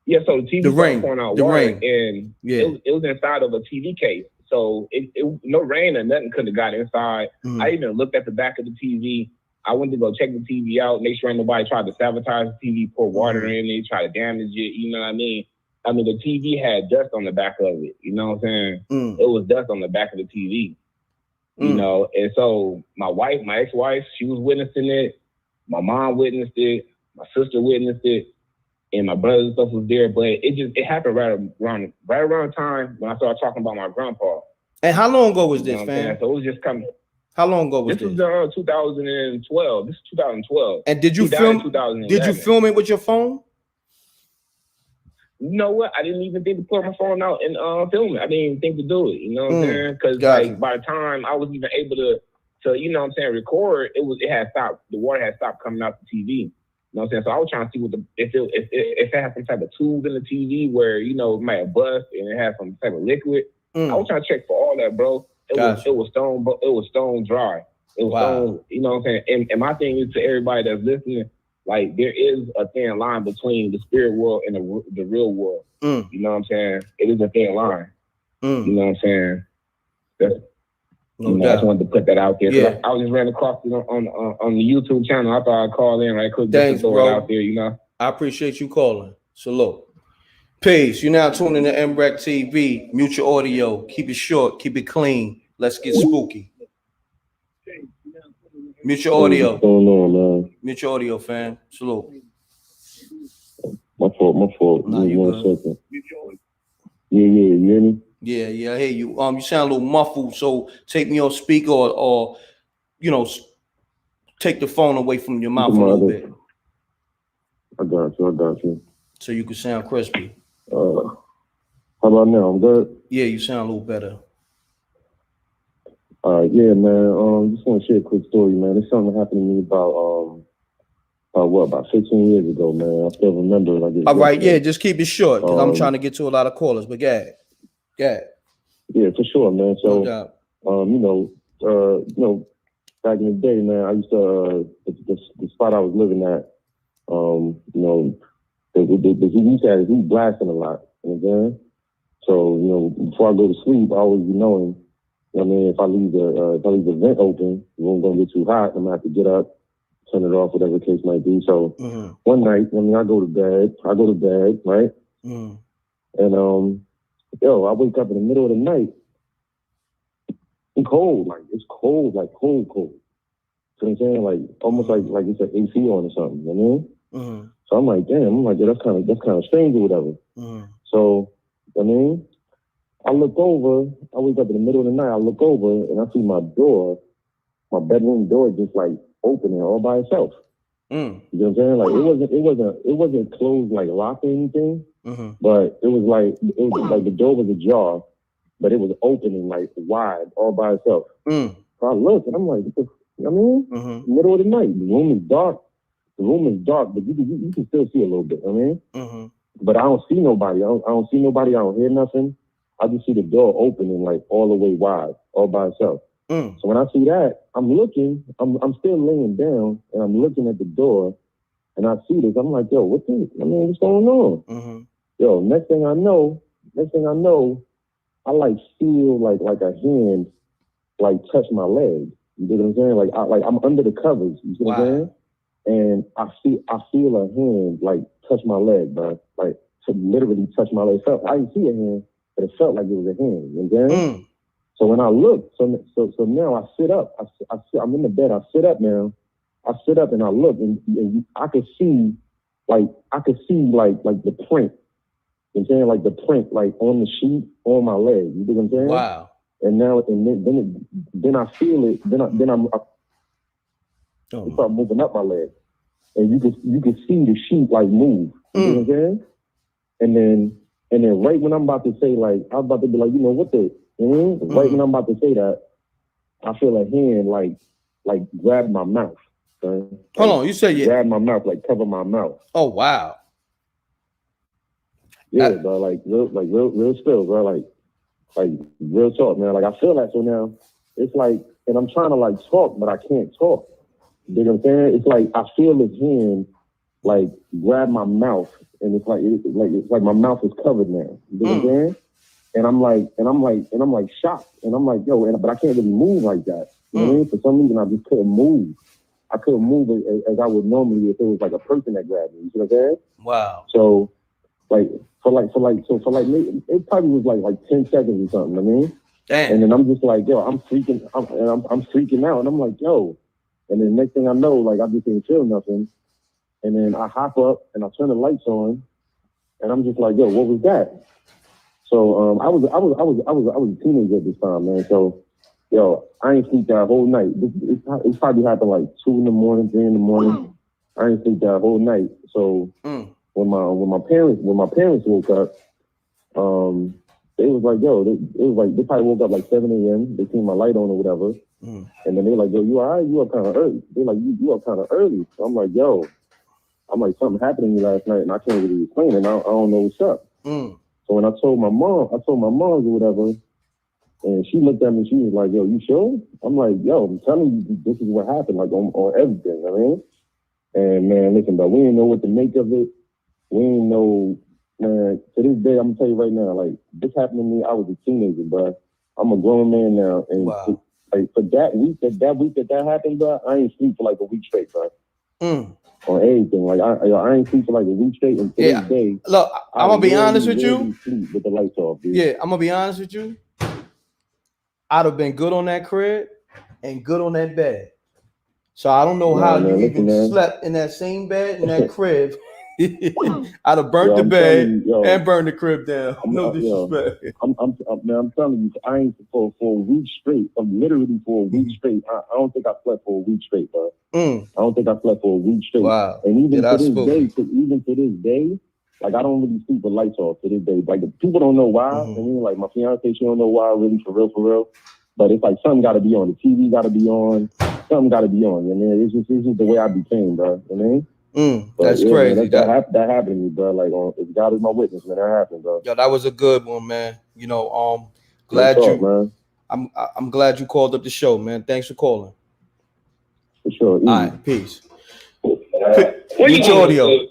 Yeah, so the TV started pouring out water, and it was inside of a TV case. So it no rain or nothing could have got inside. I even looked at the back of the TV. I went to go check the TV out, make sure nobody tried to sabotage the TV, pour water in it, try to damage it. You know what I mean? I mean, the TV had dust on the back of it. You know what I'm saying? It was dust on the back of the TV. You know, and so my ex-wife, she was witnessing it. My mom witnessed it. My sister witnessed it. And my brothers and stuff was there, but it happened right around the time when I started talking about my grandpa. And how long ago was this, fam? So it was just coming. How long ago was this? This was 2012. This is 2012. And did you film it with your phone? You know what? I didn't even think to pull my phone out and film it. I didn't even think to do it. You know what I'm saying? Because like by the time I was even able to you know what I'm saying, record, it had stopped. The water had stopped coming out the TV. You know what I'm saying? So I was trying to see if it had some type of tube in the TV where, you know, it might have bust and it had some type of liquid. I was trying to check for all that, bro. It was stone dry. It was stone, you know what I'm saying? And my thing is to everybody that's listening, like there is a thin line between the spirit world and the real world. You know what I'm saying? It is a thin line. You know what I'm saying? I just wanted to put that out there. Yeah. I was just ran across it on the YouTube channel. I thought I'd call in right quick. Thanks, to throw bro. it out there, you know. I appreciate you calling. Salute. Peace. You're now tuning to MRecktv. Mute your audio. Keep it short. Keep it clean. Let's get spooky. Mute your audio. What's going on, man? Mute your audio, fam. Salute. My fault. Nah, you 1 good. second. Yeah, you hear me? Yeah, I hear you. You sound a little muffled, so take me off speaker or you know, take the phone away from your mouth a little bit. I got you. So you can sound crispy. How about now? I'm good? Yeah, you sound a little better. All right, yeah, man. Just want to share a quick story, man. It's something that happened to me about 15 years ago, man. I still remember it like this. All right, yeah, just keep it short because I'm trying to get to a lot of callers, but yeah. Yeah, for sure, man. So, back in the day, man, I used to the spot I was living at. We blasting a lot. You know what I'm saying? So, before I go to sleep, I always be knowing. I mean, if I leave the vent open, the room gonna get too hot. I'm gonna have to get up, turn it off, whatever the case might be. So one night, I go to bed, right? And I wake up in the middle of the night. It's cold, it's cold, like cold. So I'm saying, like almost like it's an AC on or something, you know? So I'm like, damn, that's kind of strange or whatever. So I mean, I look over, I wake up in the middle of the night, I look over and I see my bedroom door just like opening all by itself. You know what I'm saying? Like it wasn't closed like locked or anything, but it was like the door was ajar, but it was opening like wide all by itself. So I look and I'm like, middle of the night, the room is dark, but you can still see a little bit. But I don't see nobody. I don't see nobody. I don't hear nothing. I just see the door opening like all the way wide, all by itself. So when I see that, I'm looking. I'm still laying down, and I'm looking at the door, and I see this. I'm like, yo, what's going on? Yo, next thing I know, I like feel like a hand like touch my leg. You know what I'm saying? Like I'm under the covers. You see what I'm saying? And I feel a hand like touch my leg, bro. Like to literally touch my leg. I didn't see a hand, but it felt like it was a hand. You know what I'm saying? So when I look, so now I sit up. I'm in the bed. I sit up now. I sit up and I look, and I could see like the print. You know what I'm saying? Like the print, like on the sheet on my leg. You know what I'm saying? Wow. And now, then I feel it. Then I start moving up my leg. and you could see the sheet like move. You know what I'm saying? And then right when I'm about to say like, I was about to be like, you know what the, right when I'm about to say that, I feel a hand like grab my mouth. Right? Hold on, you say grab my mouth, like cover my mouth. Oh wow. Yeah, bro, like real still, bro, like real talk, man. Like I feel that, so now it's like, and I'm trying to like talk, but I can't talk. You know what I'm saying? It's like I feel his hand like grab my mouth, and it's like my mouth is covered now. You know what I'm saying? And I'm like shocked, and I'm like, yo, but I can't really move like that. You know what I mean? For some reason, I just couldn't move. I couldn't move as I would normally if it was like a person that grabbed me. You know what I'm saying? Wow. So like for it probably was like 10 seconds or something. I mean, damn. And then I'm just like, yo, I'm freaking out, and I'm like, yo, and then next thing I know, like I just didn't feel nothing, and then I hop up and I turn the lights on, and I'm just like, yo, what was that? So I was a teenager at this time, man. So yo, I ain't sleep that whole night. It's probably happened like 2 in the morning, 3 in the morning. I ain't sleep that whole night. So when my parents woke up, they was like, yo, they probably woke up like 7 a.m. They seen my light on or whatever. And then they like, yo, you all right? You up kind of early. They like, you up kind of early. So I'm like, yo, something happened to me last night and I can't really explain it. I don't know what's up. So when I told my mom or whatever, and she looked at me, she was like, yo, you sure? I'm like, yo, I'm telling you, this is what happened, like on everything, I mean? And man, listen, bro, we didn't know what to make of it. We didn't know, man, to this day, I'm gonna tell you right now, like, this happened to me, I was a teenager, bro. I'm a grown man now, and for that week that happened, bro, I ain't sleep for like a week straight, bro. On everything, like I ain't sleep for like a week straight, and to this day, look, I'm gonna be honest with you. Sleep with the lights off, dude. Yeah, I'm gonna be honest with you. I'd have been good on that crib and good on that bed. So I don't know how you even slept in that same bed in that crib. I'd have burnt the bed and burned the crib down. No disrespect. I'm telling you, I ain't for a week straight. Literally for a week straight. I don't think I slept for a week straight, bro. I don't think I slept for a week straight. Wow. And even to this day, like I don't really sleep with lights off to this day. Like people don't know why. I mean, like my fiance, she don't know why, really, for real. But it's like something got to be on. The TV got to be on. Something got to be on. You know, it's just the way I became, bro. You know. That's crazy. Man, that happened to me, bro. Like, if God is my witness, man, that happened, bro. Yo, that was a good one, man. You know, glad man. I'm glad you called up the show, man. Thanks for calling. For sure. All right, peace. Mute your audio.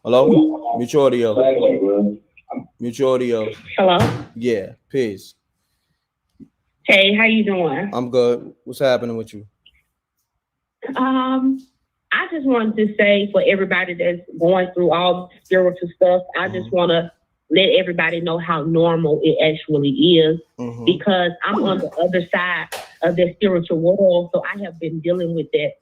Hello? Mute your audio. Mute your audio. Hello? Yeah, peace. Hey, how you doing? I'm good. What's happening with you? I just wanted to say for everybody that's going through all the spiritual stuff, I just want to let everybody know how normal it actually is because I'm on the other side of the spiritual world, so I have been dealing with that.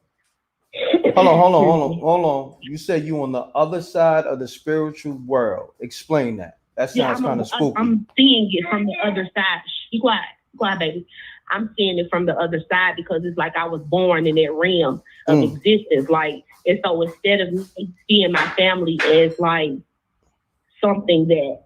Hold on. You said you on the other side of the spiritual world. Explain that. That sounds kind of spooky. I'm seeing it from the other side. Be quiet, baby. I'm seeing it from the other side because it's like I was born in that realm of existence. Like, and so instead of me seeing my family as like something that,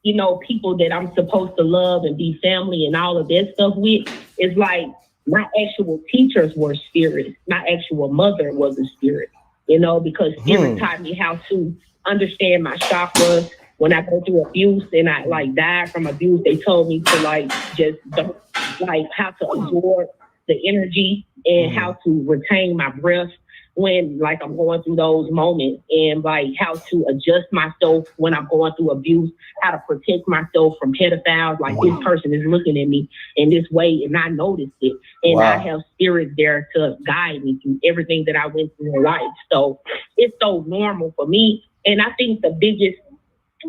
you know, people that I'm supposed to love and be family and all of that stuff with, it's like my actual teachers were spirits. My actual mother was a spirit, you know, because spirit taught me how to understand my chakras. When I go through abuse and I like died from abuse, they told me to like just don't like how to absorb the energy and how to retain my breath when like I'm going through those moments, and like how to adjust myself when I'm going through abuse, how to protect myself from pedophiles. Like this person is looking at me in this way and I noticed it. And I have spirits there to guide me through everything that I went through in life. So it's so normal for me. And I think the biggest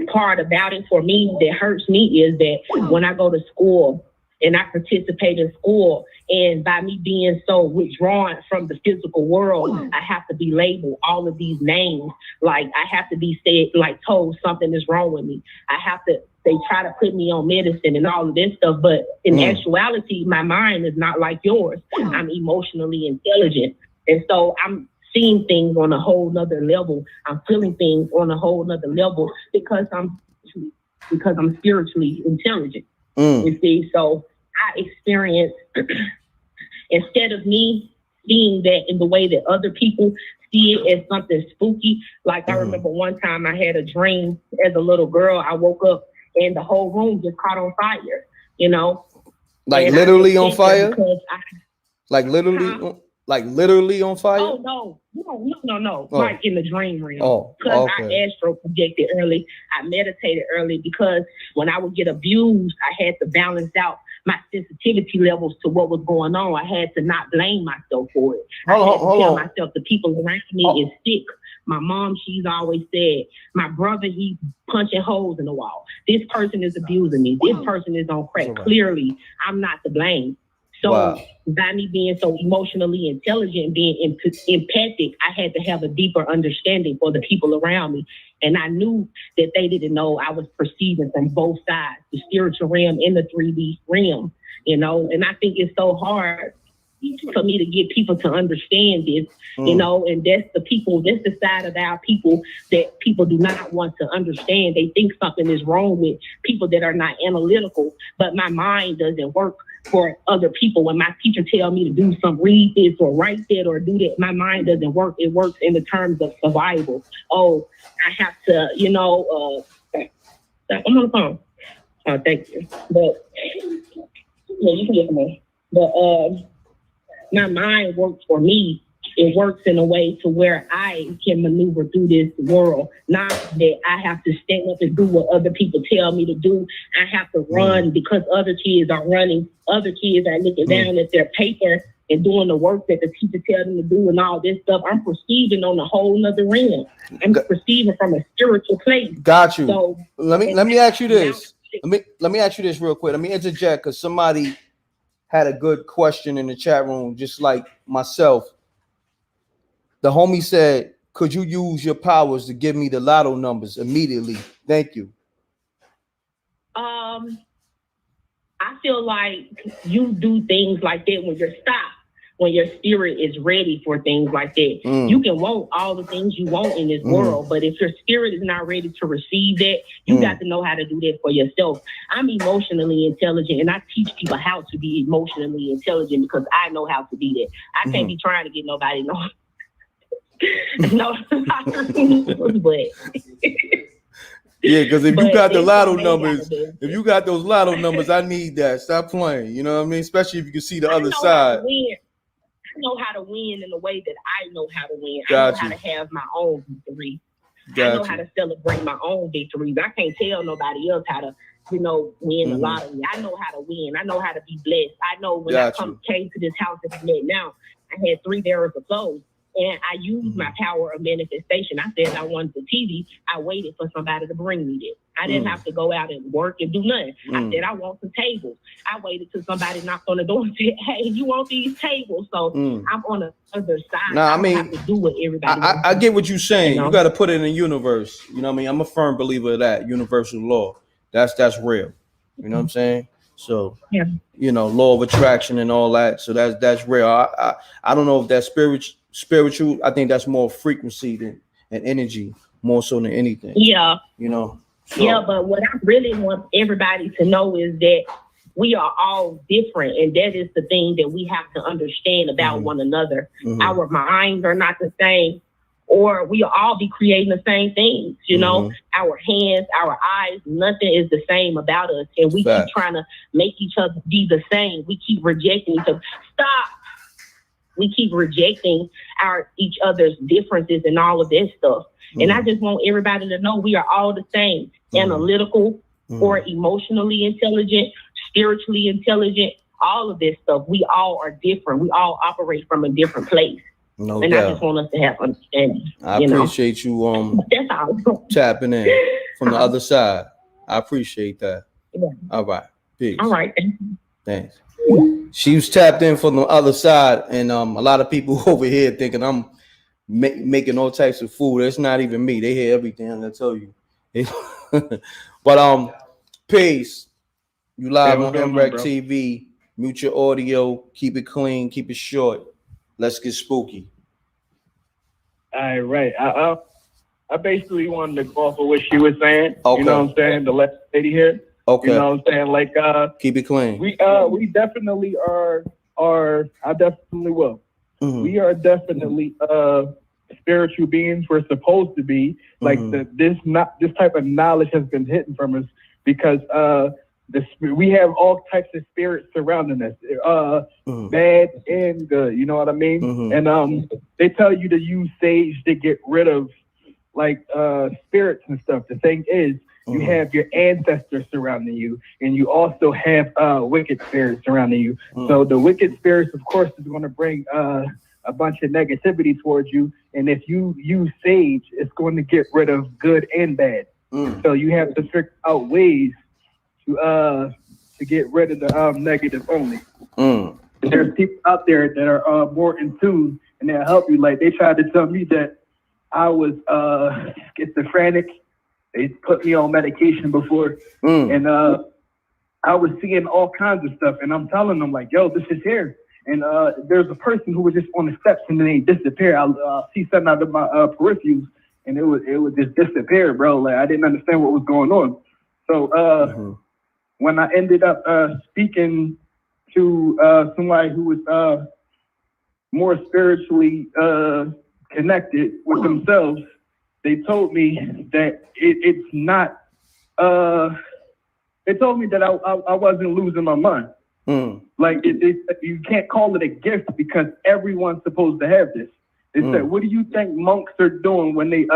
part about it for me that hurts me is that when I go to school and I participate in school, and by me being so withdrawn from the physical world, I have to be labeled all of these names. Like I have to be said, like told something is wrong with me. They try to put me on medicine and all of this stuff, but in actuality, my mind is not like yours. I'm emotionally intelligent. And so I'm seeing things on a whole nother level. I'm feeling things on a whole nother level because I'm spiritually intelligent. You see, so I experience, instead of me seeing that in the way that other people see it as something spooky. Like I remember one time I had a dream as a little girl. I woke up and the whole room just caught on fire, you know. Like and literally on fire? Like literally on fire? Oh, no. Oh. Like in the dream realm. Oh, Because okay. I astro projected early. I meditated early because when I would get abused, I had to balance out my sensitivity levels to what was going on. I had to not blame myself for it. I had to tell myself the people around me is sick. My mom, she's always said, my brother, he's punching holes in the wall. This person is abusing me. This person is on crack. Clearly, I'm not to blame. So by me being so emotionally intelligent, being empathic, I had to have a deeper understanding for the people around me. And I knew that they didn't know I was perceiving from both sides, the spiritual realm and the 3D realm, you know. And I think it's so hard for me to get people to understand this, you know, and that's the side of our people that people do not want to understand. They think something is wrong with people that are not analytical, but my mind doesn't work for other people. When my teacher tell me to do some, read this or write that or do that, my mind doesn't work. It works in the terms of survival. Oh, I have to, you know, I'm on the phone. Oh, thank you. But yeah, you can get more. But my mind works for me. It works in a way to where I can maneuver through this world. Not that I have to stand up and do what other people tell me to do. I have to run because other kids are running. Other kids are looking down at their paper and doing the work that the teacher tells them to do and all this stuff. I'm perceiving on a whole nother realm. I'm perceiving from a spiritual place. Got you. So let me ask you this. Let me ask you this real quick. Let me interject because somebody had a good question in the chat room, just like myself. The homie said, could you use your powers to give me the lotto numbers immediately? Thank you. I feel like you do things like that when you're stopped, when your spirit is ready for things like that. You can want all the things you want in this world, but if your spirit is not ready to receive that, you got to know how to do that for yourself. I'm emotionally intelligent, and I teach people how to be emotionally intelligent because I know how to be that. I can't be trying to get nobody no. But yeah, because if you got the lotto numbers, if you got those lotto numbers, I need that. Stop playing. You know what I mean? Especially if you can see the other side. I know how to win in the way that I know how to win. I know how to have my own victory. I know how to celebrate my own victories. I can't tell nobody else how to, you know, win the lottery. I know how to win. I know how to be blessed. I know when I came to this house that I met now, I had 3 bearers of clothes. And I used my power of manifestation. I said I wanted the TV. I waited for somebody to bring me this. I didn't have to go out and work and do nothing. I said I want some tables. I waited till somebody knocked on the door and said, "Hey, you want these tables?" So I'm on the other side. Nah, I mean, have to do what everybody. I get what you're saying. You know? You got to put it in the universe. You know what I mean? I'm a firm believer of that universal law. That's real. You know what I'm saying? So you know, law of attraction and all that. So that's real. I don't know if that's spiritual. I think that's more frequency than energy, more so than anything. Yeah. You know. So. Yeah, but what I really want everybody to know is that we are all different, and that is the thing that we have to understand about one another. Our minds are not the same, or we all be creating the same things. You know, our hands, our eyes, nothing is the same about us, and we keep trying to make each other be the same. We keep rejecting each other. Stop. We keep rejecting each other's differences and all of this stuff. And I just want everybody to know we are all the same, analytical or emotionally intelligent, spiritually intelligent, all of this stuff. We all are different. We all operate from a different place. No and doubt. I just want us to have understanding. I appreciate you that's all. tapping in from the other side. I appreciate that. Yeah. All right. Peace. All right. Thanks. She was tapped in from the other side, and a lot of people over here thinking I'm making all types of food. It's not even me. They hear everything I tell you. But peace. You live on MRecktv. Mute your audio. Keep it clean. Keep it short. Let's get spooky. Right. I basically wanted to go off of what she was saying. Okay. You know what I'm saying? The lady here. Okay. You know what I'm saying? Like, keep it clean. We definitely are. I definitely will. Mm-hmm. We are definitely spiritual beings. We're supposed to be like this type of knowledge has been hidden from us because we have all types of spirits surrounding us, bad and good. You know what I mean? And they tell you to use sage to get rid of like spirits and stuff. The thing is, you have your ancestors surrounding you, and you also have wicked spirits surrounding you. So the wicked spirits, of course, is going to bring a bunch of negativity towards you. And if you use sage, it's going to get rid of good and bad. So you have to figure out ways to get rid of the negative only. There's people out there that are more in tune, and they'll help you. Like they tried to tell me that I was schizophrenic. They put me on medication before, and I was seeing all kinds of stuff. And I'm telling them like, "Yo, this is here." And there's a person who was just on the steps and then they disappear. I'll see something out of my peripherals, and it would just disappear, bro. Like I didn't understand what was going on. So when I ended up speaking to somebody who was more spiritually connected with themselves, they told me that it's not. They told me that I wasn't losing my mind. Like you can't call it a gift because everyone's supposed to have this. They said, "What do you think monks are doing when they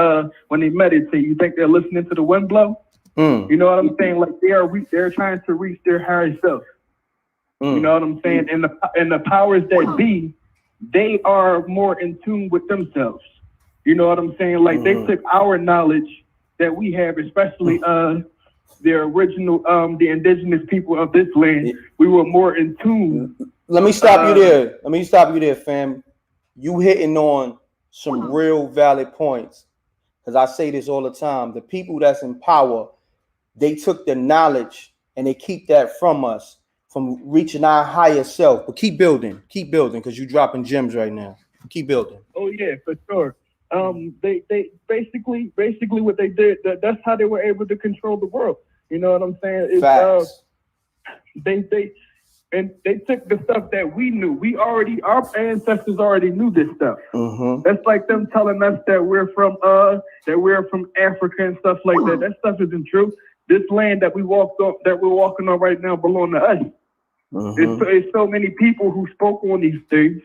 meditate? You think they're listening to the wind blow? You know what I'm saying? Like they're trying to reach their higher self. You know what I'm saying? And the powers that be, they are more in tune with themselves. You know what I'm saying? Like they took our knowledge that we have, especially the original, the indigenous people of this land. We were more in tune. Let me stop you there. Let me stop you there, fam. You hitting on some real valid points. Because I say this all the time. The people that's in power, they took the knowledge and they keep that from us, from reaching our higher self. But keep building, because you're dropping gems right now. Keep building. Oh yeah, for sure. They basically what they did. That's how they were able to control the world. You know what I'm saying? It's, Facts. They took the stuff that we knew. Our ancestors already knew this stuff. That's like them telling us that we're from Africa and stuff like that. That stuff isn't true. This land that we're walking on right now belong to us. There's so many people who spoke on these things,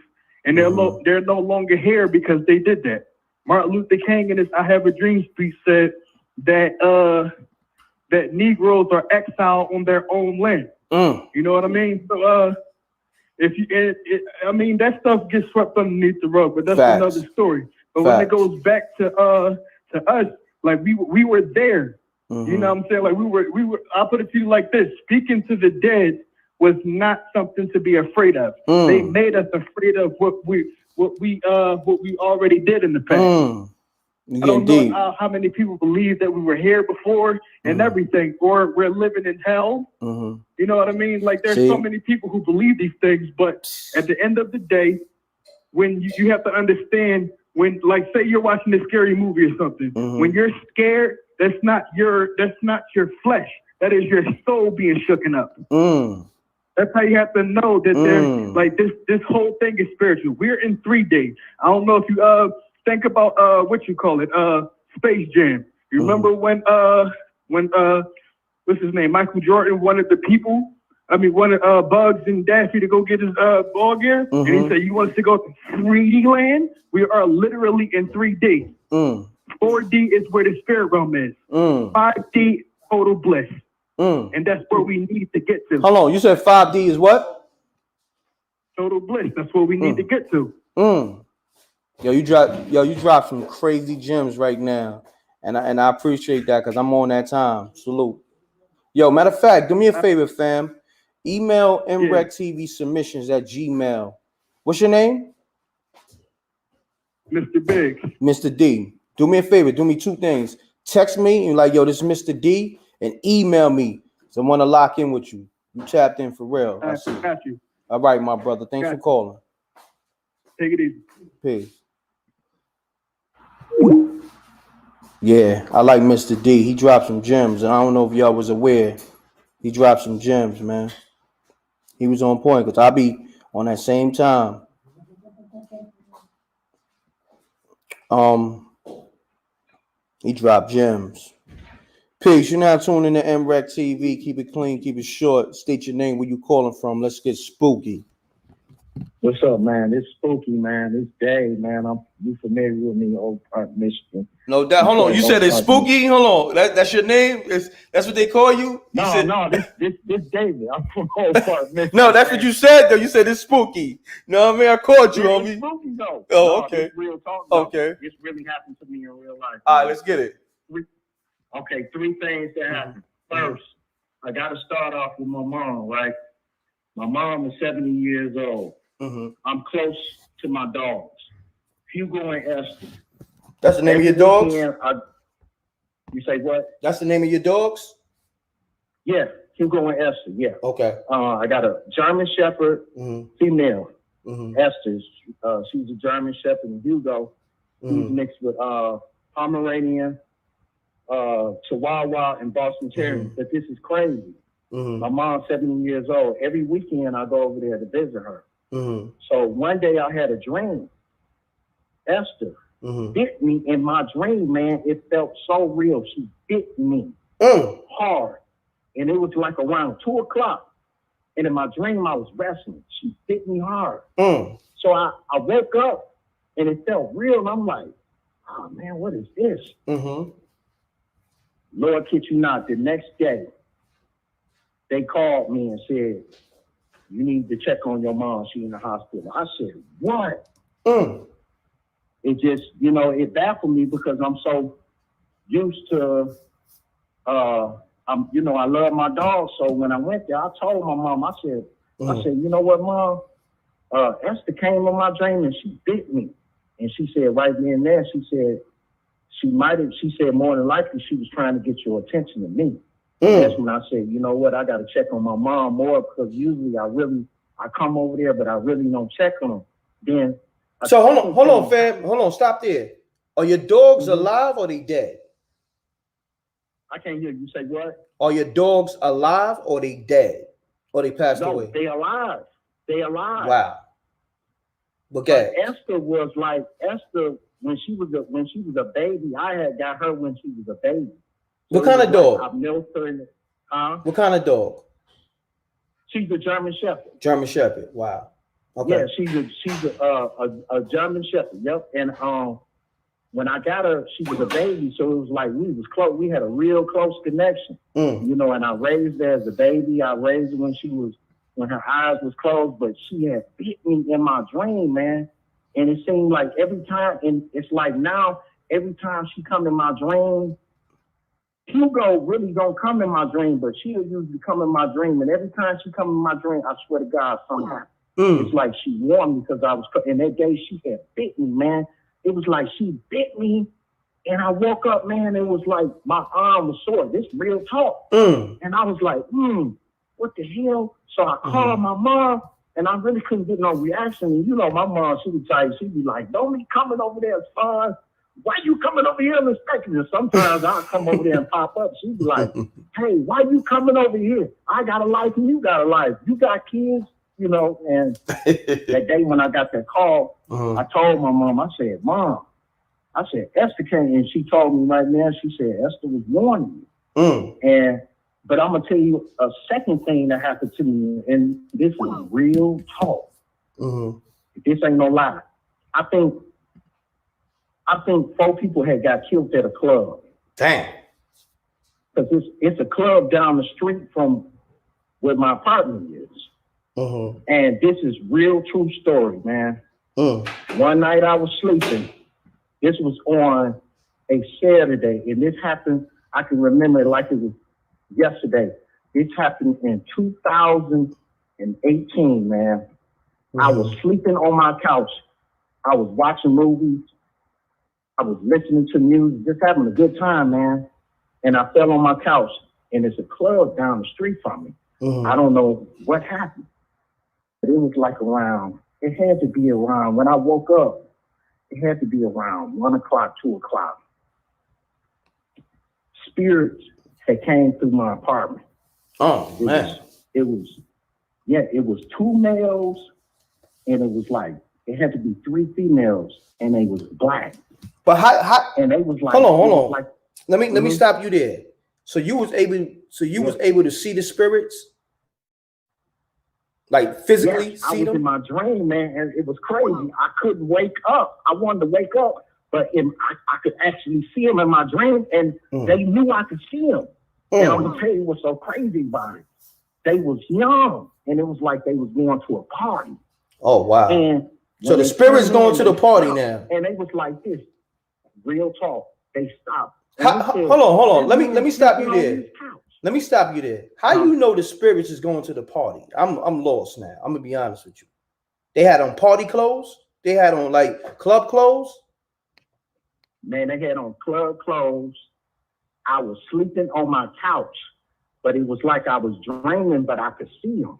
and they're no longer here because they did that. Martin Luther King in his "I Have a Dream" speech said that that Negroes are exiled on their own land. You know what I mean? So I mean that stuff gets swept underneath the rug, but that's another story. But when it goes back to us, like we were there. You know what I'm saying? Like we were. I'll put it to you like this: speaking to the dead was not something to be afraid of. They made us afraid of what we already did in the past. I don't know how many people believe that we were here before and everything, or we're living in hell. You know what I mean? Like there's so many people who believe these things, but at the end of the day, when you have to understand, when like say you're watching a scary movie or something, when you're scared, that's not your flesh. That is your soul being shooken up. That's how you have to know that there's like this whole thing is spiritual. We're in 3D. I don't know if you think about what you call it, Space Jam. You remember when what's his name? Michael Jordan wanted Bugs and Daffy to go get his ball gear, and he said, "You want us to go to 3D land? We are literally in 3D. 4D is where the spirit realm is. 5D total bliss, and that's where we need to get to." Hold on, you said 5D is what? Total bliss. That's what we need to get to. Yo, you drop some crazy gems right now, and I appreciate that because I'm on that time. Salute. Yo, matter of fact, do me a favor, fam. Email MRecktv submissions at Gmail. What's your name? Mr. Biggs. Mr. D. Do me a favor. Do me two things. Text me and like, yo, this is Mr. D, and email me. So I want to lock in with you. You tapped in for real. I see. Got you. All right, my brother. Thanks for calling. Take it easy. Peace. Yeah, I like Mr. D. He dropped some gems, and I don't know if y'all was aware. He dropped some gems, man. He was on point because I be on that same time. He dropped gems. Peace. You're now tuning to MRecktv. Keep it clean, keep it short. State your name, where you calling from. Let's get spooky. What's up, man? It's Spooky, man. It's Dave, man. You familiar with me, Old Park, Michigan. No, hold on. You said it's Spooky? Hold on. That's your name? That's what they call you? No, this David. I'm from Old Park, Michigan. No, that's what you said, though. You said it's Spooky. No, I mean, I called you, homie. It's Spooky, though. Oh, okay. This real talk, though. Okay. This really happened to me in real life. All right, let's get it. Okay, 3 things that happened. First, I got to start off with my mom, right? My mom is 70 years old. I'm close to my dogs, Hugo and Esther. That's the name of your dogs? You say what? That's the name of your dogs? Yeah, Hugo and Esther, yeah. Okay. I got a German Shepherd, female, Esther. She's a German Shepherd, and Hugo, he's mixed with Pomeranian, Chihuahua, and Boston Terrier. But this is crazy. My mom's 70 years old. Every weekend I go over there to visit her. So one day I had a dream. Esther bit me in my dream, man. It felt so real. She bit me hard. And it was like around 2 o'clock. And in my dream, I was wrestling. She bit me hard. So I woke up and it felt real. And I'm like, oh man, what is this? Lord, kid you not, the next day, they called me and said, you need to check on your mom. She's in the hospital. I said, what? It just, it baffled me because I'm so used to, I love my dog. So when I went there, I told my mom, I said, you know what, Mom? Esther came in my dream and she bit me. And she said right then and there, she said more than likely she was trying to get your attention to me. That's when I said, you know what, I got to check on my mom more because usually I come over there, but I really don't check on them. Then. So hold on, fam. Hold on, stop there. Are your dogs alive or they dead? I can't hear you say what? Are your dogs alive or they dead? Or they passed away? They alive. They alive. Wow. Okay. But Esther when she was a baby. I had got her when she was a baby. So what kind of dog? I milked her in the, What kind of dog? She's a German Shepherd. German Shepherd. Wow. Okay. Yeah, she's a German Shepherd. Yep. And when I got her, she was a baby, so it was like we was close. We had a real close connection. And I raised her as a baby. I raised her when her eyes was closed, but she had bit me in my dream, man. And it seemed like every time, and it's like now, every time she come in my dream, Hugo really don't come in my dream, but she'll usually come in my dream. And every time she come in my dream, I swear to God, something happened. It's like she warned me because I was, and that day she had bit me, man. It was like she bit me, and I woke up, man. It was like my arm was sore. This real talk. And I was like, what the hell? So I called my mom, and I really couldn't get no reaction. And my mom, she would tell you, she'd be like, don't be coming over there, son. Why you coming over here and inspecting us? Sometimes I'll come over there and pop up. She'd be like, hey, why you coming over here? I got a life and you got a life. You got kids, and that day when I got that call, I told my mom, I said, Mom, Esther came, and she told me right now, she said, Esther was warning you. But I'm going to tell you a second thing that happened to me, and this is real talk. This ain't no lie. I think 4 people had got killed at a club. Damn. Because it's a club down the street from where my apartment is. And this is real true story, man. One night I was sleeping. This was on a Saturday, and this happened, I can remember it like it was yesterday. This happened in 2018, man. I was sleeping on my couch. I was watching movies. I was listening to music, just having a good time, man. And I fell on my couch, and it's a club down the street from me. I don't know what happened. But it was like it had to be around, when I woke up, it had to be around 1 o'clock, 2 o'clock. Spirits had came through my apartment. Oh, man. It was 2 males, and it was like, it had to be 3 females, and they was black. But how and they was like, hold on. Like, let me stop you there. So you was able to see the spirits? Like physically yes, see I was them? in my dream, man, and it was crazy. I couldn't wake up. I wanted to wake up, but I could actually see them in my dream, and they knew I could see them. And I'm gonna tell you what's so crazy about it. They was young, and it was like they was going to a party. Oh, wow. And so the spirits going to the party now. And they was like this, real talk. They stopped. Hold on. Let me stop you there. Let me stop you there. How you know the spirits is going to the party? I'm lost now. I'm gonna be honest with you. They had on party clothes. They had on like club clothes. Man, they had on club clothes. I was sleeping on my couch, but it was like I was dreaming, but I could see them.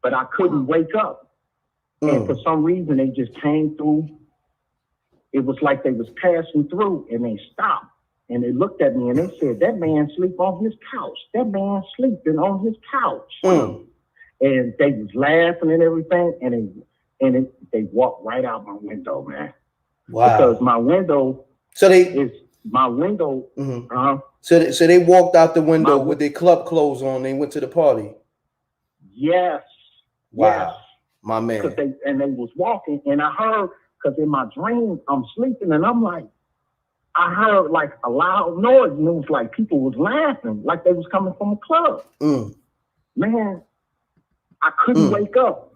But I couldn't wake up. And for some reason, they just came through. It was like they was passing through, and they stopped. And they looked at me, and they said, that man sleep on his couch. That man sleeping on his couch. And they was laughing and everything, and they walked right out my window, man. Wow. Because my window is my window. So they walked out the window with their club clothes on. They went to the party. Yes. Wow. Yes. My man. They was walking, and I heard, because in my dream, I'm sleeping, and I'm like, I heard like a loud noise, and it was like people was laughing, like they was coming from a club. Man, I couldn't wake up.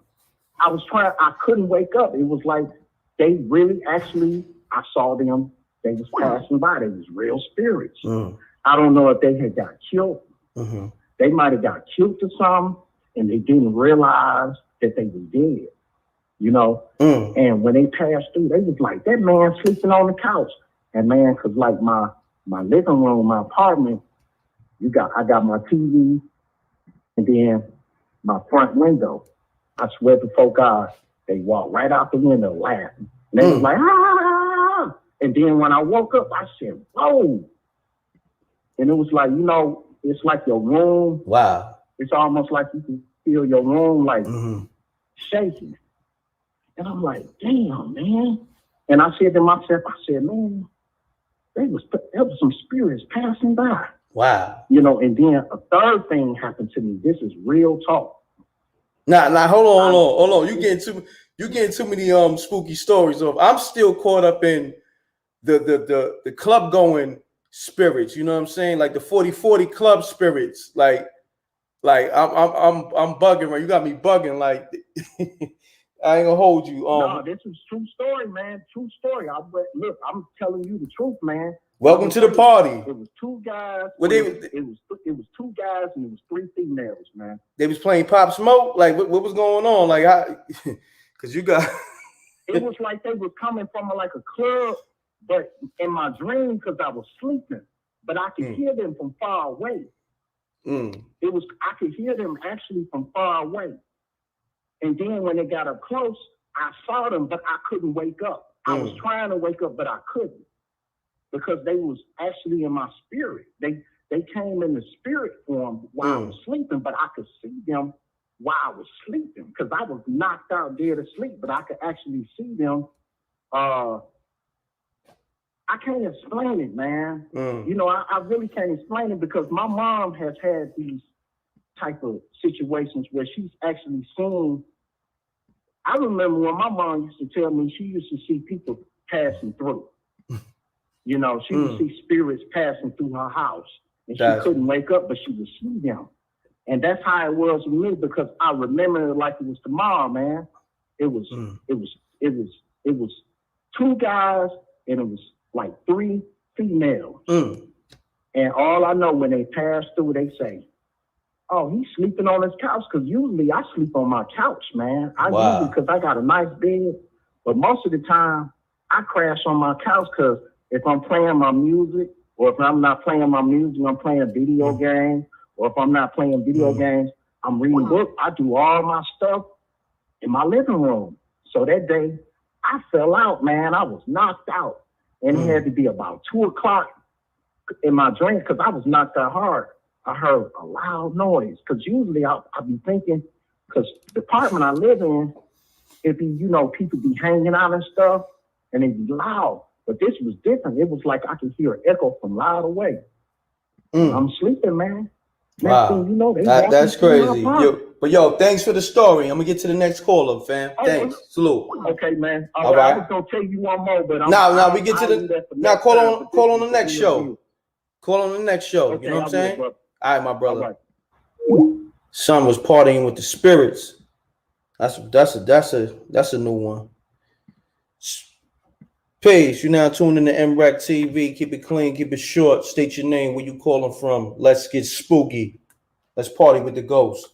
I couldn't wake up. It was like they really actually, I saw them, they was passing by. They was real spirits. I don't know if they had got killed. They might have got killed or something, and they didn't realize that they were dead, you know? And when they passed through, they was like, that man sleeping on the couch. And man, cause like my living room, my apartment, I got my TV, and then my front window. I swear before God, they walked right out the window laughing. And they was like, ah! And then when I woke up, I said, whoa. And it was like, you know, it's like your room. Wow. It's almost like you can feel your room like shaking. And I'm like, damn, man. And I said to myself, man, there was some spirits passing by. Wow. You know, and then a third thing happened to me. This is real talk. Now, hold on. You getting too many spooky stories. I'm still caught up in the club going spirits. You know what I'm saying? Like the 40-40 club spirits. Like I'm bugging, right? You got me bugging. Like I ain't gonna hold you. No, this is true story, man. True story. Look, I'm telling you the truth, man. Welcome to the party. It was 2 guys. Well, it was 2 guys and it was 3 females, man. They was playing Pop Smoke. Like what was going on? Like because you got. It was like they were coming from like a club, but in my dream, because I was sleeping, but I could hear them from far away. I could hear them actually from far away. And then when they got up close, I saw them, but I couldn't wake up. I was trying to wake up, but I couldn't, because they was actually in my spirit. They came in the spirit form while I was sleeping, but I could see them while I was sleeping, because I was knocked out dead asleep, but I could actually see them. I can't explain it, man. You know, I really can't explain it, because my mom has had these type of situations where she's actually seen. I remember when my mom used to tell me she used to see people passing through. You know, she would see spirits passing through her house, and she couldn't wake up, but she would see them. And that's how it was with me, because I remember it like it was tomorrow, man. It was 2 guys, and it was like 3 females. And all I know, when they pass through, they say, oh, he's sleeping on his couch, because usually I sleep on my couch, man. Usually, because I got a nice bed, but most of the time I crash on my couch, because if I'm playing my music, or if I'm not playing my music, I'm playing a video game, or if I'm not playing video games, I'm reading books. I do all my stuff in my living room. So that day, I fell out, man. I was knocked out. And it had to be about 2 o'clock in my dream because I was knocked out hard. I heard a loud noise because usually I'll be thinking, because the apartment I live in, it'd be, people be hanging out and stuff, and it'd be loud. But this was different. It was like I could hear an echo from loud away. I'm sleeping, man. Wow. That's crazy. Yo, thanks for the story. I'm gonna get to the next caller, fam. Thanks. Salute. Okay, man. All right. I was gonna tell you one more, but we get to the call on the next show. Call on the next show. Okay, you know what I'm saying? All right, my brother. Son was partying with the spirits. That's a new one. Peace. You now tuned in to MRecktv. Keep it clean, keep it short. State your name, where you calling from. Let's get spooky. Let's party with the ghost.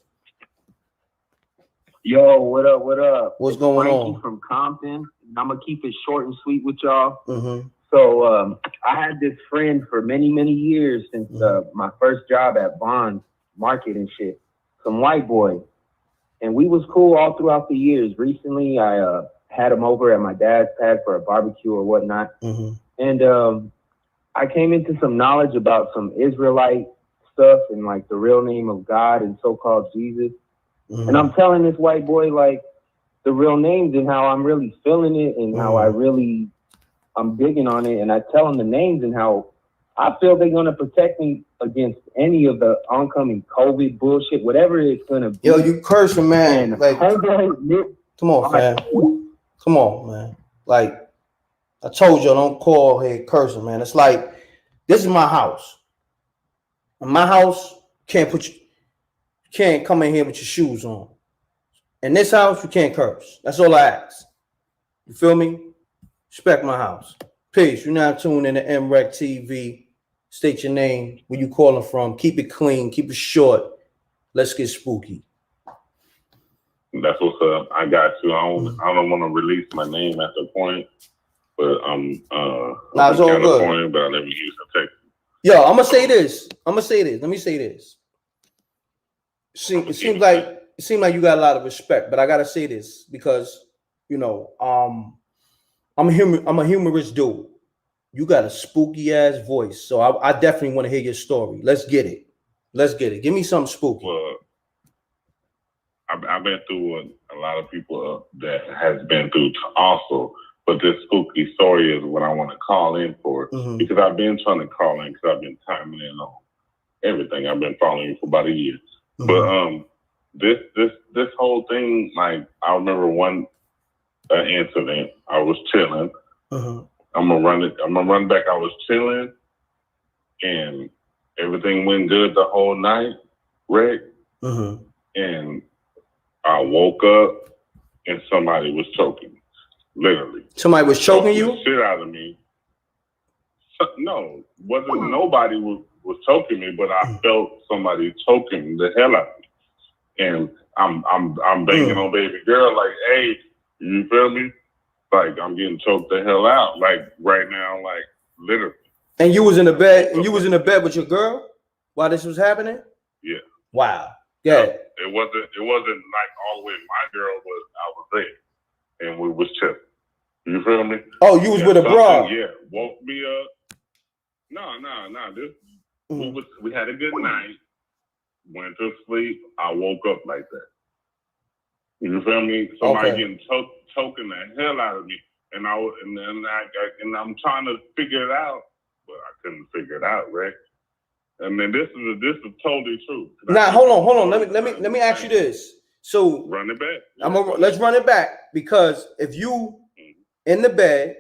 Yo, what up? What up? What's going Frankie on? from Compton. I'm gonna keep it short and sweet with y'all. Mm-hmm. So I had this friend for many, many years since my first job at Bond's Market and shit. Some white boy, and we was cool all throughout the years. Recently, I had him over at my dad's pad for a barbecue or whatnot, and I came into some knowledge about some Israelite stuff and like the real name of God and so-called Jesus. And I'm telling this white boy like the real names and how I'm really feeling it and how I'm digging on it. And I tell him the names and how I feel they're gonna protect me against any of the oncoming COVID bullshit, whatever it's gonna be. Yo, you cursing, man. And Like, come on, fam. Come on, man. Like, I told you, don't call here cursing, man. It's like, this is my house. In my house, you can't come in here with your shoes on. In this house, you can't curse. That's all I ask. You feel me? Respect my house. Peace. You're now tuned in to MRecktv. State your name, where you calling from. Keep it clean, keep it short. Let's get spooky. That's what's up. I got you. I don't want to release my name at the point, but I'm it's all good. California, but I never use a text. Yo, I'm gonna say this. Let me say this. It seems like you got a lot of respect, but I gotta say this because I'm a humorous dude. You got a spooky ass voice, so I definitely want to hear your story. Let's get it. Give me something spooky. Well, I've been through a lot of people that has been through also, but this spooky story is what I want to call in for because I've been trying to call in because I've been timing in on everything. I've been following you for about a year, but this whole thing, like I remember one incident. I was chilling. I'm gonna run back. I was chilling, and everything went good the whole night, right? And I woke up, and somebody was choking me, literally. Somebody was choking you? The shit out of me. No, wasn't nobody was choking me, but I felt somebody choking the hell out of me, and I'm banging on baby girl like, hey, you feel me? Like I'm getting choked the hell out, like right now, like literally. And you was in the bed, with your girl while this was happening? Yeah. Wow. Yeah. It wasn't like all the way. My girl I was there, and we was chilling. You feel me? Oh, you was with a bra? Yeah. Woke me up. No. We had a good night. Went to sleep. I woke up like that. You feel me? Somebody getting choking the hell out of me, and I'm trying to figure it out, but I couldn't figure it out, right? And then this is totally true. Now hold on. Let me ask you this. So run it back. Let's run it back, because if you in the bed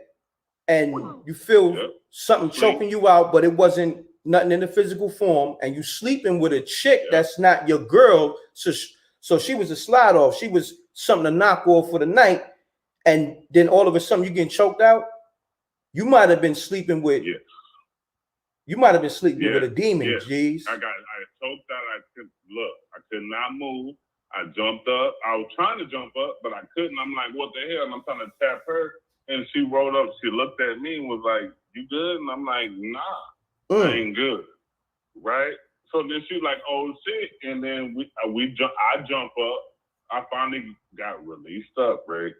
and you feel something choking you out, but it wasn't nothing in the physical form, and you sleeping with a chick that's not your girl, so she was a slide off. She was something to knock off for the night, and then all of a sudden you getting choked out. You might have been sleeping with. You might have been sleeping with a demon. Jeez. I choked out. I could not move. I jumped up. I was trying to jump up, but I couldn't. I'm like, what the hell? And I'm trying to tap her, and she rolled up. She looked at me and was like, "You good?" And I'm like, "Nah, I ain't good." Right? So then she like, "Oh shit!" And then I jump up. I finally got released up, right?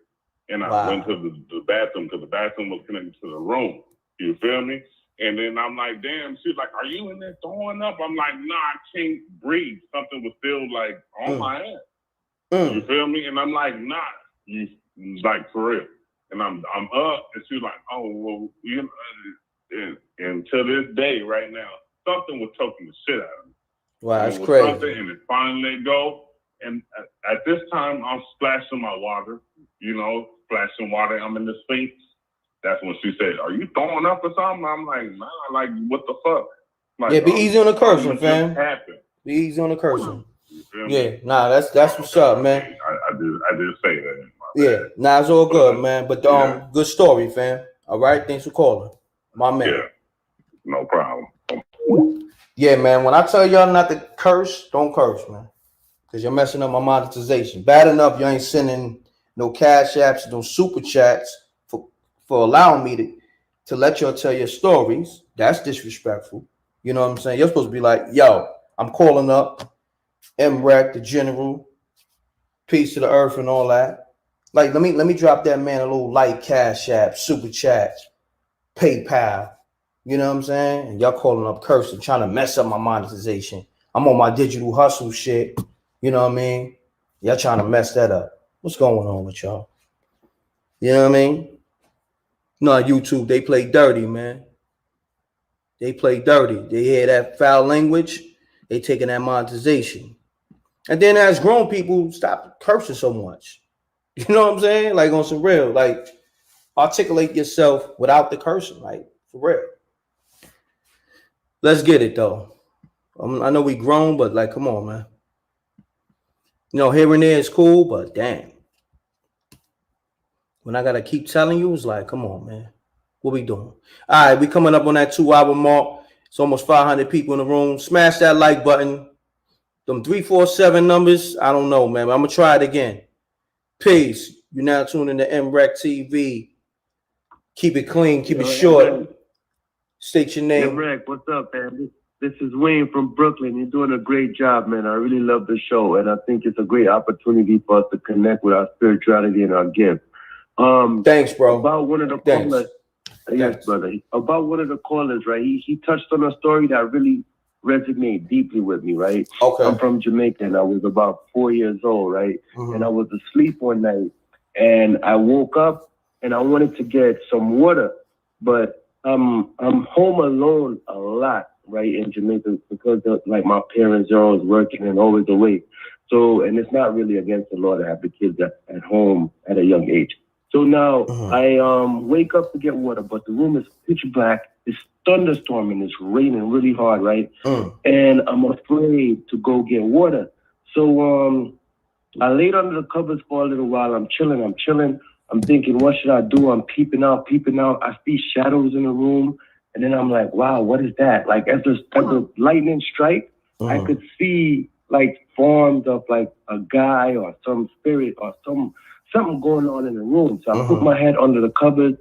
And I went to the bathroom because the bathroom was connected to the room. You feel me? And then I'm like, damn, she's like, are you in there throwing up? I'm like, nah, I can't breathe. Something was still like on my ass. You feel me? And I'm like, nah, you like for real. And I'm up, and she's like, oh, well, you know, and to this day, right now, something was choking the shit out of me. Wow, that's it was crazy. something, and it finally let go. And at this time, I'm splashing my water, you know, splashing water. I'm in the Sphinx. That's when she said, are you throwing up or something? I'm like, nah, like, what the fuck? Like, Yeah, be easy on the cursing, fam. Happened. Be easy on the cursing. Yeah, nah, that's what's up, man. I did say that. Yeah, nah, it's all good, man. But good story, fam. All right, thanks for calling, my man. Yeah, no problem. Yeah, man. When I tell y'all not to curse, don't curse, man, because you're messing up my monetization. Bad enough you ain't sending no cash apps, no super chats for allowing me to let y'all tell your stories. That's disrespectful. You know what I'm saying? You're supposed to be like, yo, I'm calling up M.Reck, the general, peace to the earth and all that. Like, let me drop that man a little light cash app, super chat, PayPal. You know what I'm saying? And y'all calling up cursing, trying to mess up my monetization. I'm on my digital hustle shit. You know what I mean? Y'all trying to mess that up. What's going on with y'all? You know what I mean? No, YouTube, they play dirty, man. They play dirty. They hear that foul language, they taking that monetization. And then as grown people, stop cursing so much. You know what I'm saying? Like on some real, like articulate yourself without the cursing, like for real. Let's get it though. I know we grown, but like, come on, man. You know, here and there is cool, but damn. When I gotta keep telling you, it's like, come on, man. What we doing? All right, we coming up on that 2-hour mark. It's almost 500 people in the room. Smash that like button. Them 347 numbers, I don't know, man. I'm gonna try it again. Peace. You're now tuned into MRecktv. Keep it clean, keep it short. State your name. M.Reck, what's up, man? This is Wayne from Brooklyn. You're doing a great job, man. I really love the show, and I think it's a great opportunity for us to connect with our spirituality and our gift. Thanks, bro. About one of the callers, yes, brother. About one of the callers, right? He touched on a story that really resonated deeply with me, right? Okay. I'm from Jamaica, and I was about 4 years old, right? And I was asleep one night, and I woke up, and I wanted to get some water, but I'm home alone a lot, right, in Jamaica, because like my parents are always working and always away. So, and it's not really against the law to have the kids at home at a young age. So now I wake up to get water, but the room is pitch black. It's thunderstorming. It's raining really hard, right? And I'm afraid to go get water. So I laid under the covers for a little while. I'm chilling. I'm thinking, what should I do? I'm peeping out. I see shadows in the room. And then I'm like, wow, what is that? Like as the lightning strike, I could see like forms of like a guy or some spirit or something going on in the room. So I put my head under the covers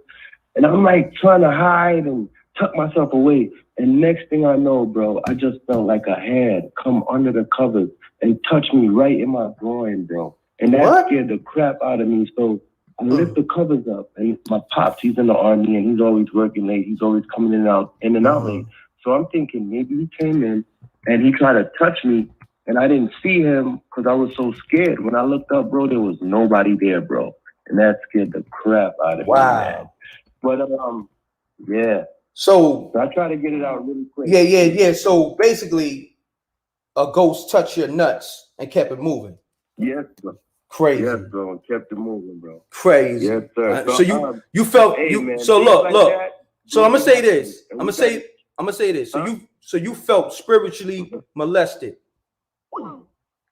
and I'm like trying to hide and tuck myself away. And next thing I know, bro, I just felt like a hand come under the covers and touch me right in my groin, bro. And that scared the crap out of me. So I lift the covers up, and my pops, he's in the army, and he's always working late. He's always coming in and out late. So I'm thinking maybe he came in, and he tried to touch me, and I didn't see him because I was so scared. When I looked up, bro, there was nobody there, bro. And that scared the crap out of me, man. But, yeah. So I try to get it out really quick. Yeah. So basically, a ghost touched your nuts and kept it moving. Yes, bro. Crazy. Yes, bro, and kept it moving, bro. Crazy. Yes, sir. So you felt hey, you. Man, so look. That, so I'm gonna say this. I'm gonna say this. So you felt spiritually molested.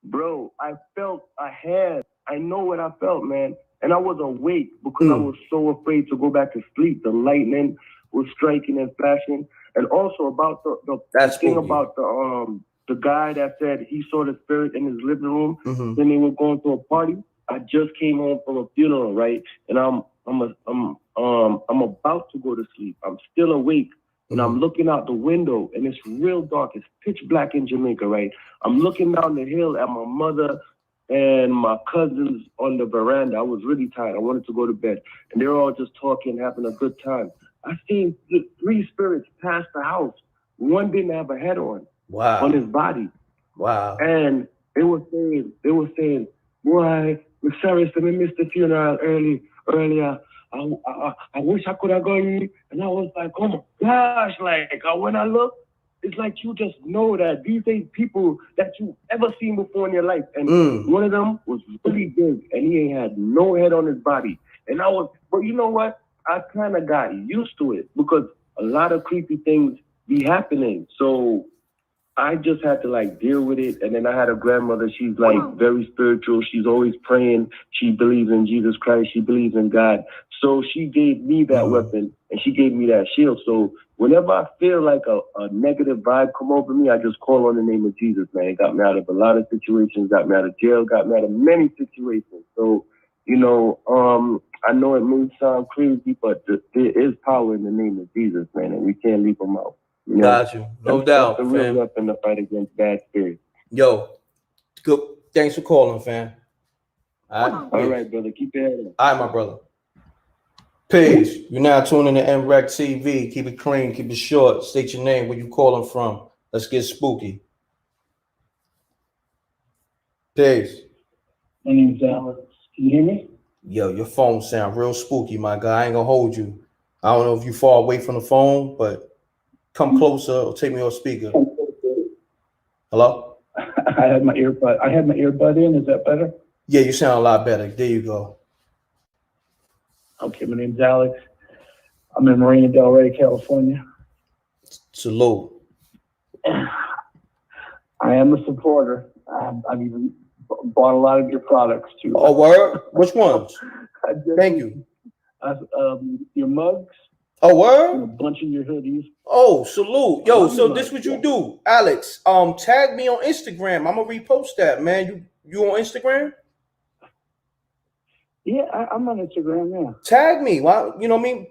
Bro, I felt a hand. I know what I felt, man. And I was awake because I was so afraid to go back to sleep. The lightning was striking and flashing. And also about the thing about the guy that said he saw the spirit in his living room. Then they were going to a party. I just came home from a funeral, right? And I'm about to go to sleep. I'm still awake. And I'm looking out the window, and it's real dark. It's pitch black in Jamaica, right? I'm looking down the hill at my mother and my cousins on the veranda. I was really tired. I wanted to go to bed. And they were all just talking, having a good time. I seen 3 spirits pass the house. One didn't have a head on his body. Wow. And they were saying, boy, I'm sorry, so I missed the funeral earlier. I wish I could have gone. And I was like, oh my gosh, like when I look, it's like you just know that these ain't people that you ever seen before in your life. And one of them was really big and he ain't had no head on his body. And but you know what? I kind of got used to it because a lot of creepy things be happening. So I just had to like deal with it. And then I had a grandmother. She's like very spiritual. She's always praying. She believes in Jesus Christ. She believes in God. So she gave me that weapon and she gave me that shield. So whenever I feel like a negative vibe come over me, I just call on the name of Jesus, man. It got me out of a lot of situations, got me out of jail, got me out of many situations. So, you know, I know it may sound crazy, but there is power in the name of Jesus, man, and we can't leave him out. You know? Got you. No doubt, That's the real fam. weapon to fight against bad spirits. Yo, good. Thanks for calling, fam. All right, brother. Keep your head up. All right, my brother. Peace. You're now tuning to MRecktv. Keep it clean. Keep it short. State your name. Where you calling from? Let's get spooky. Peace. My name's Alex. Can you hear me? Yo, your phone sound real spooky, my guy. I ain't gonna hold you. I don't know if you far away from the phone, but come closer or take me off speaker. Hello? I had my earbud in. Is that better? Yeah, you sound a lot better. There you go. Okay, my name's Alex. I'm in Marina Del Rey, California. Salute. I am a supporter. I've even bought a lot of your products too. Oh, word? Which ones? Thank you. Your mugs. Oh, word? A bunch of your hoodies. Oh, salute. Yo, so this what you do, Alex. Tag me on Instagram. I'm gonna repost that, man. You on Instagram? Yeah, I'm on Instagram now. Tag me. Why? You know what I mean?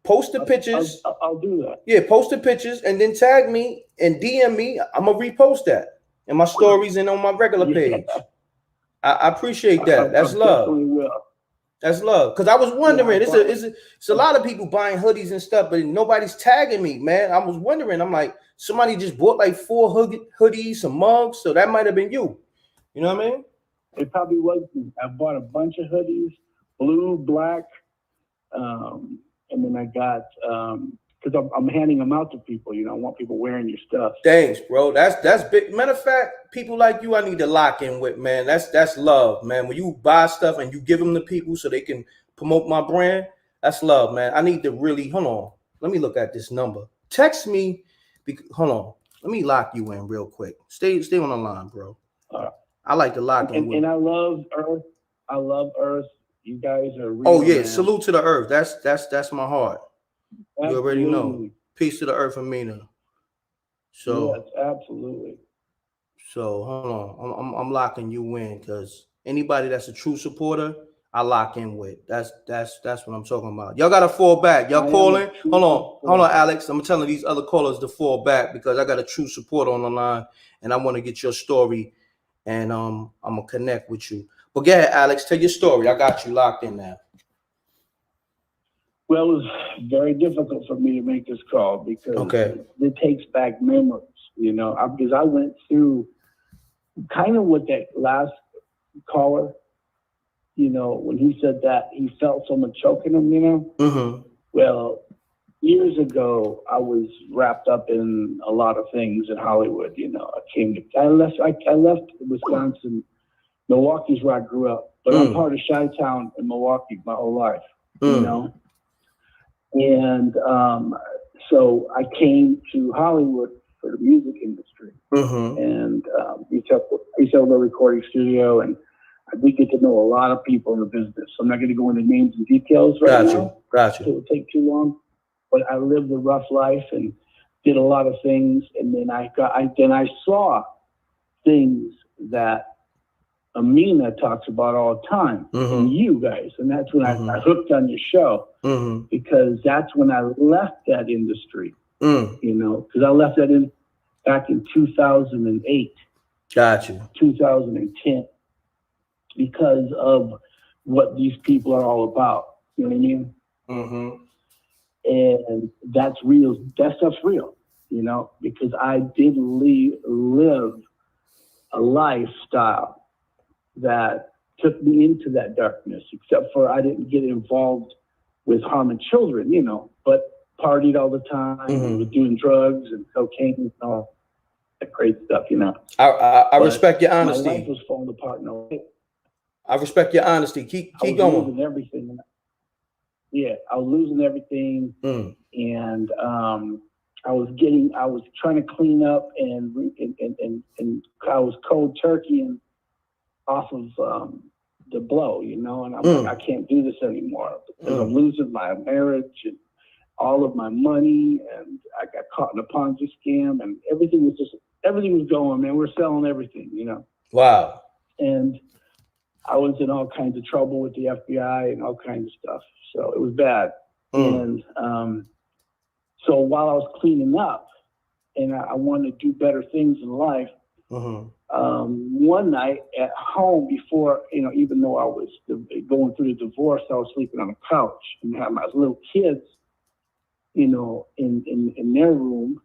Post the pictures. I'll do that. Yeah, post the pictures and then tag me and DM me. I'm gonna repost that in my stories and on my regular page. I appreciate that. That's love. Definitely will. That's love. Because I was wondering, it's a lot of people buying hoodies and stuff, but nobody's tagging me, man. I was wondering. I'm like, somebody just bought like 4 hoodies, some mugs, so that might have been you. You know what I mean? It probably was me. I bought a bunch of hoodies, blue, black, and then I got because I'm handing them out to people. You know, I want people wearing your stuff. Thanks, bro. That's big. Matter of fact, people like you, I need to lock in with, man. That's love, man. When you buy stuff and you give them to people so they can promote my brand, that's love, man. I need to really hold on. Let me look at this number. Text me. Hold on. Let me lock you in real quick. Stay on the line, bro. I like to lock in. And I love Earth. I love Earth. You guys are real. Oh yeah, man. salute to the Earth. That's my heart. Absolutely. You already know. Peace to the Earth, Amina. So yes, absolutely. So hold on, I'm locking you in because anybody that's a true supporter, I lock in with. That's what I'm talking about. Y'all gotta fall back. Y'all calling? Hold on, Alex. I'm telling these other callers to fall back because I got a true supporter on the line and I want to get your story and I'm gonna connect with you. But go ahead, Alex. Tell your story. I got you locked in now. Well, it was very difficult for me to make this call because it takes back memories, you know, because I went through kind of what that last caller, you know, when he said that he felt someone choking him, you know. Mm-hmm. Well, years ago, I was wrapped up in a lot of things in Hollywood, you know. I left Wisconsin. Milwaukee's where I grew up, but I'm part of Chi-Town in Milwaukee my whole life, you know. And so I came to Hollywood for the music industry. And I used to have a recording studio, and I did get to know a lot of people in the business. So I'm not going to go into names and details right now. Gotcha. It will take too long. But I lived a rough life and did a lot of things, and then I saw things that Amina talks about all the time, and you guys, and that's when I hooked on your show, because that's when I left that industry, you know, because I left that back in 2008. Gotcha. 2010. because of what these people are all about. You know what I mean? Mm-hmm. And that's real. That stuff's real, you know, because I did live a lifestyle that took me into that darkness, except for I didn't get involved with harming children, you know, but partied all the time, was doing drugs and cocaine and all that crazy stuff, you know. I respect your honesty. My life was falling apart in a way. I respect your honesty. Keep going. Losing everything. Yeah, I was losing everything, and I was trying to clean up, and I was cold turkey and off of the blow, you know. And I'm like, I can't do this anymore because I'm losing my marriage and all of my money, and I got caught in a Ponzi scam, and everything was going, man. We're selling everything, you know. Wow. And I was in all kinds of trouble with the FBI and all kinds of stuff. So it was bad. And so while I was cleaning up and I wanted to do better things in life, one night at home before, you know, even though I was going through the divorce, I was sleeping on a couch and had my little kids, you know, in their room.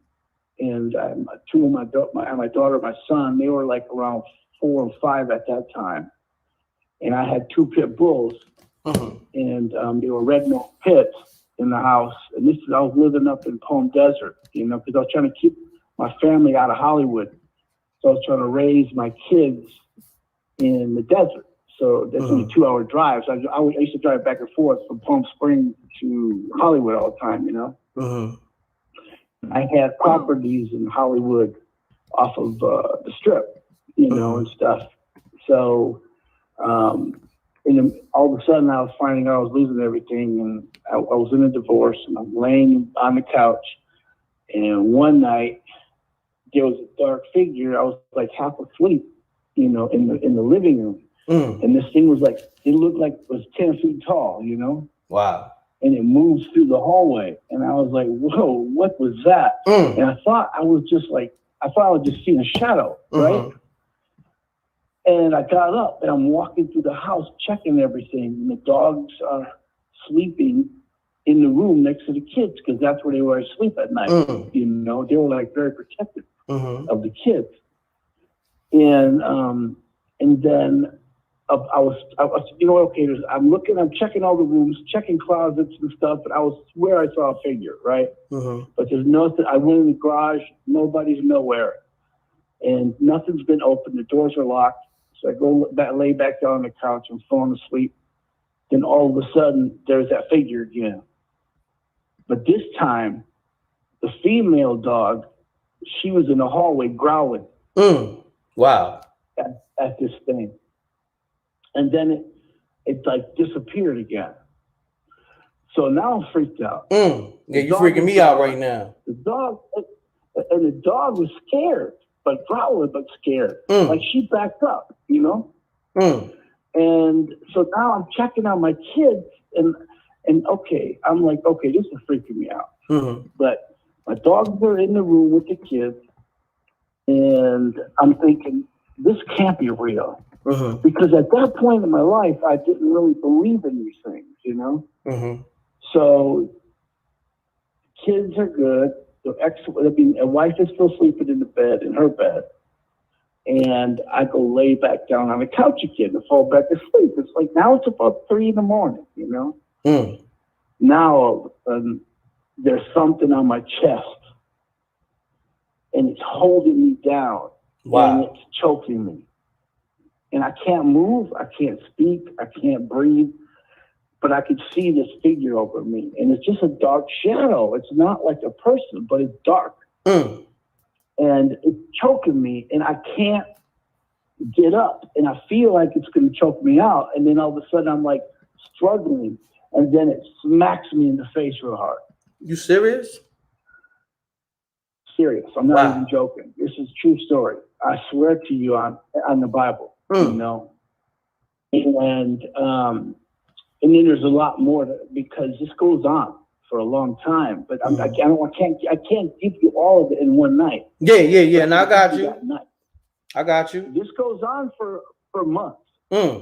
And two of my daughter and my son, they were like around 4 and 5 at that time. And I had 2 pit bulls, and they were red nose pits in the house. And I was living up in Palm Desert, you know, because I was trying to keep my family out of Hollywood. So I was trying to raise my kids in the desert. So that's only 2-hour drives. I used to drive back and forth from Palm Springs to Hollywood all the time, you know. I had properties in Hollywood off of the Strip, you know, and stuff. So, and then all of a sudden I was finding out I was losing everything, and I was in a divorce, and I'm laying on the couch, and one night there was a dark figure. I was like half asleep, you know, in the living room, and this thing was like, it looked like it was 10 feet tall, you know. Wow. And it moves through the hallway, and I was like, whoa, what was that? And I thought I was just seeing a shadow, right? And I got up, and I'm walking through the house, checking everything. And the dogs are sleeping in the room next to the kids, because that's where they were asleep at night. You know, they were like very protective of the kids. And then I was, you know, okay, I'm checking all the rooms, checking closets and stuff, but I swear I saw a figure, right? But there's nothing. I went in the garage, nobody's nowhere, and nothing's been opened. The doors are locked. So I go lay back down on the couch and falling asleep. Then all of a sudden, there's that figure again. But this time, the female dog, she was in the hallway growling. Wow. At this thing. And then it like disappeared again. So now I'm freaked out. Yeah, you're freaking me out right now. The dog was scared, but growling, but scared. Like she backed up, you know? And so now I'm checking on my kids, and okay, I'm like, okay, this is freaking me out. But my dogs are in the room with the kids, and I'm thinking, this can't be real. Because at that point in my life, I didn't really believe in these things, you know? So kids are good. A wife is still sleeping in her bed. And I go lay back down on the couch again and fall back asleep. It's like, now it's about 3 a.m, you know? Now all of a sudden, there's something on my chest, and it's holding me down. And it's choking me. And I can't move, I can't speak, I can't breathe, but I could see this figure over me. And it's just a dark shadow. It's not like a person, but it's dark. And it's choking me, and I can't get up. And I feel like it's going to choke me out. And then all of a sudden, I'm like struggling, and then it smacks me in the face real hard. You serious? Serious. I'm not even joking. This is a true story. I swear to you on the Bible. You know, and then there's a lot more because this goes on for a long time. But I can't give you all of it in one night. Yeah. And I got you. I got you. This goes on for months.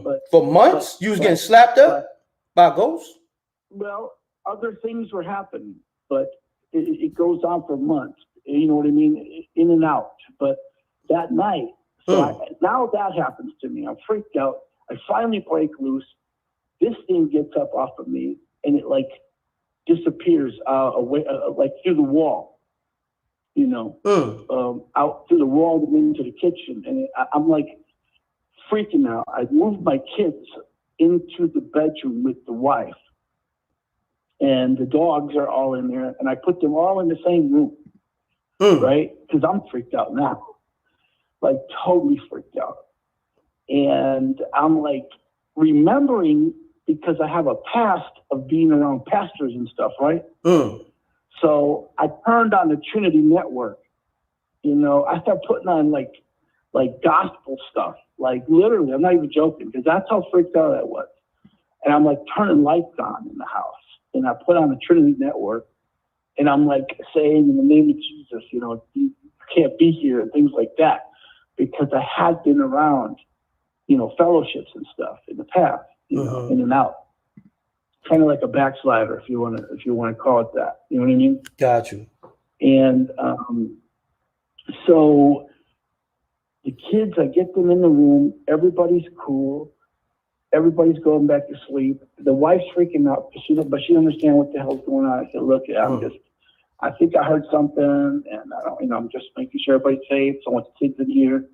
But for months, you was getting slapped up by ghosts? Well, other things were happening, but it goes on for months. You know what I mean? In and out. But that night, now that happens to me. I'm freaked out. I finally break loose. This thing gets up off of me, and it like disappears away, like through the wall. You know, out through the wall into the kitchen, and I'm like freaking out. I moved my kids into the bedroom with the wife, and the dogs are all in there, and I put them all in the same room, right? Because I'm freaked out now, like totally freaked out. And I'm like remembering, because I have a past of being around pastors and stuff, right? So I turned on the Trinity Network. You know, I started putting on like gospel stuff, like literally, I'm not even joking, because that's how freaked out I was. And I'm like turning lights on in the house, and I put on the Trinity Network, and I'm like saying, in the name of Jesus, you know, you can't be here, and things like that, because I had been around, you know, fellowships and stuff in the past, you know, in and out. Kind of like a backslider, if you want to call it that. You know what I mean? Got you. And so the kids, I get them in the room. Everybody's cool. Everybody's going back to sleep. The wife's freaking out, but she doesn't understand what the hell's going on. I said, look, I think I heard something, and I don't, you know, I'm just making sure everybody's safe. So I want the kids in here.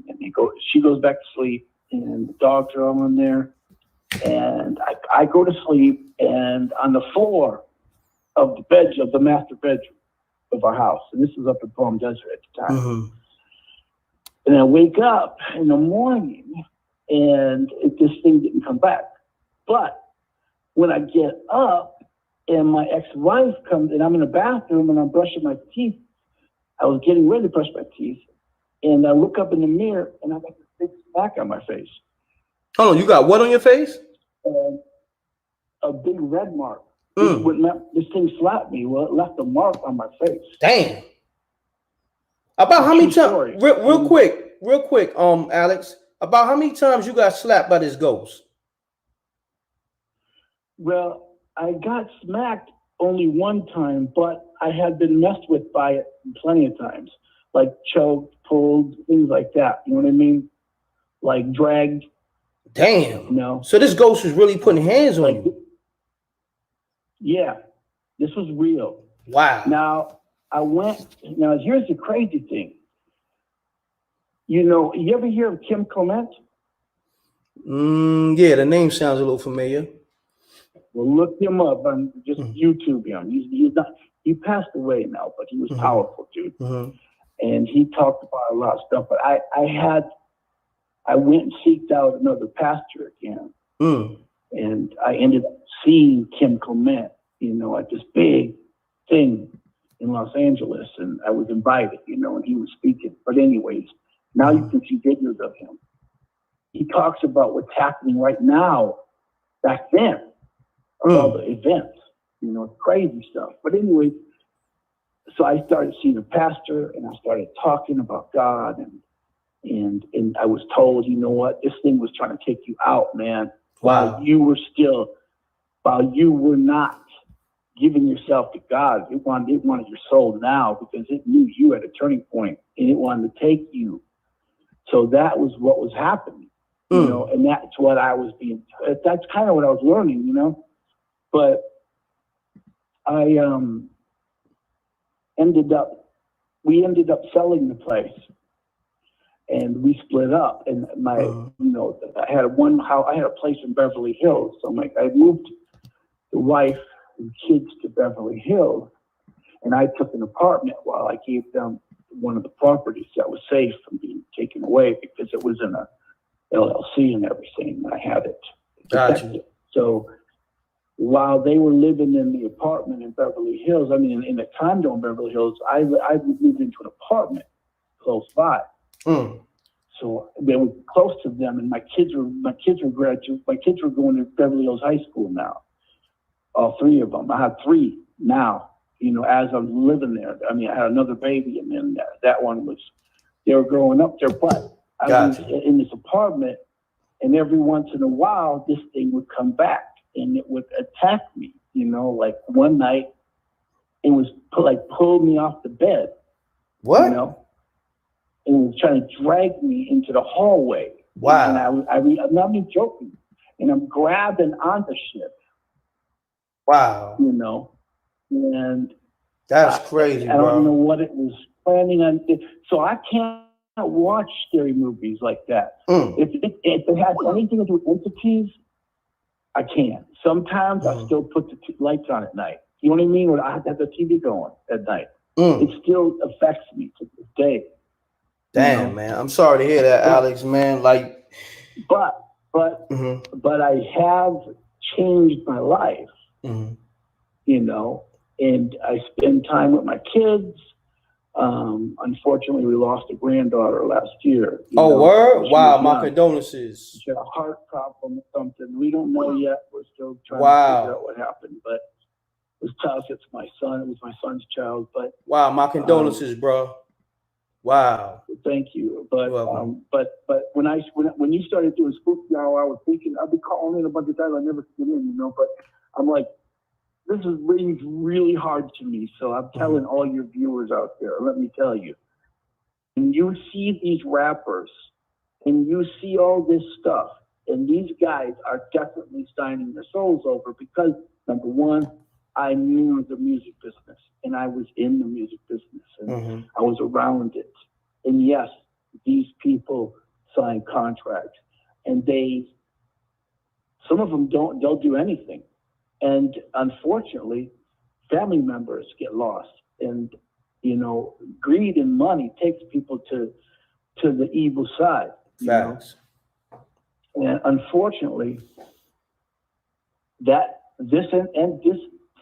And she goes back to sleep, and the dogs are all in there. And I go to sleep, and on the floor of the master bedroom of our house, and this was up in Palm Desert at the time. And I wake up in the morning, and this thing didn't come back. But when I get up, and my ex-wife comes, and I'm in the bathroom, and I'm brushing my teeth. I was getting ready to brush my teeth, and I look up in the mirror, and I got this big smack on my face. Hold on, you got what on your face? A big red mark. This thing slapped me. Well, it left a mark on my face. Damn. About how many times? Real quick, Alex. About how many times you got slapped by this ghost? Well, I got smacked only one time, but I had been messed with by it plenty of times, like choked, pulled, things like that. You know what I mean? Like dragged. Damn. You know? So this ghost was really putting hands on you. Yeah, this was real. Wow. Now here's the crazy thing. You know, you ever hear of Kim Clement? Yeah, the name sounds a little familiar. Well, look him up on just YouTube him. He passed away now, but he was powerful, dude. And he talked about a lot of stuff. But I went and seeked out another pastor again. And I ended up seeing Kim Clement, you know, at this big thing in Los Angeles. And I was invited, you know, and he was speaking. But anyways, now you can see videos of him. He talks about what's happening right now, back then, of all the events, you know, crazy stuff. But anyway, so I started seeing a pastor, and I started talking about God, and I was told, you know what, this thing was trying to take you out, man. While you were not giving yourself to God, it wanted your soul now, because it knew you at a turning point, and it wanted to take you. So that was what was happening, you know, and that's what that's kind of what I was learning, you know. But I we ended up selling the place, and we split up. And you know, I had a place in Beverly Hills. So I moved the wife and kids to Beverly Hills, and I took an apartment while I gave them one of the properties that was safe from being taken away, because it was in a LLC and everything. I had it protected. So while they were living in the apartment in Beverly Hills, I mean, in the condo in Beverly Hills, I moved into an apartment close by. So they were close to them, and my kids were graduating. My kids were going to Beverly Hills High School now. All three of them. I have three now. You know, as I'm living there. I mean, I had another baby, and then that one they were growing up there. But I was in this apartment, And every once in a while, this thing would come back and it would attack me. You know, like one night, it was pulled me off the bed. What? You know, and it was trying to drag me into the hallway. Wow. And I'm not even joking. And I'm grabbing onto shit. Wow. You know, and that's crazy, I don't know what it was planning on. So I can't watch scary movies like that. If it has anything to do with entities, I can't. Sometimes I still put the lights on at night. You know what I mean? Or I have to have the TV going at night. It still affects me to this day. Damn, man. I'm sorry to hear that, Alex, man. Like, but I have changed my life. You know, and I spend time with my kids. Unfortunately, we lost a granddaughter last year. Word? Wow, my condolences. She had a heart problem or something. We don't know yet. We're still trying to figure out what happened. But it was tough. It's my son. It was my son's child. But wow, my condolences, bro. Wow. Thank you. But when you started doing Spooky Hour, I was thinking I'd be calling in a bunch of times. I never get in, you know. But I'm like, this is really hard to me. So I'm telling all your viewers out there, let me tell you, when you see these rappers and you see all this stuff, and these guys are definitely signing their souls over because, number one, I knew the music business and I was in the music business and I was around it. And yes, these people sign contracts and some of them they'll do anything. And unfortunately, family members get lost. And, you know, greed and money takes people to the evil side. Facts. And unfortunately, this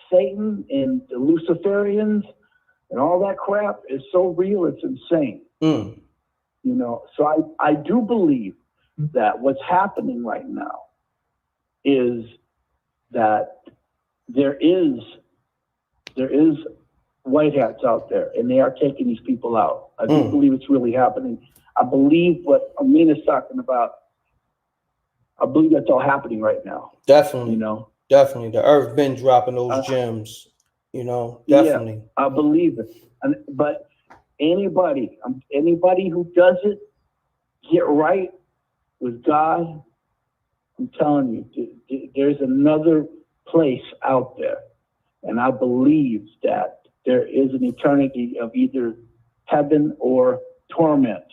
Satan and the Luciferians and all that crap is so real, it's insane. You know, so I do believe that what's happening right now is that there is white hats out there, and they are taking these people out. I do believe it's really happening. I believe what Amina's talking about, I believe that's all happening right now. Definitely. You know? Definitely. The earth been dropping those gems, you know, definitely. Yeah, I believe it. But anybody who does it, get right with God, I'm telling you, there's another place out there. And I believe that there is an eternity of either heaven or torment,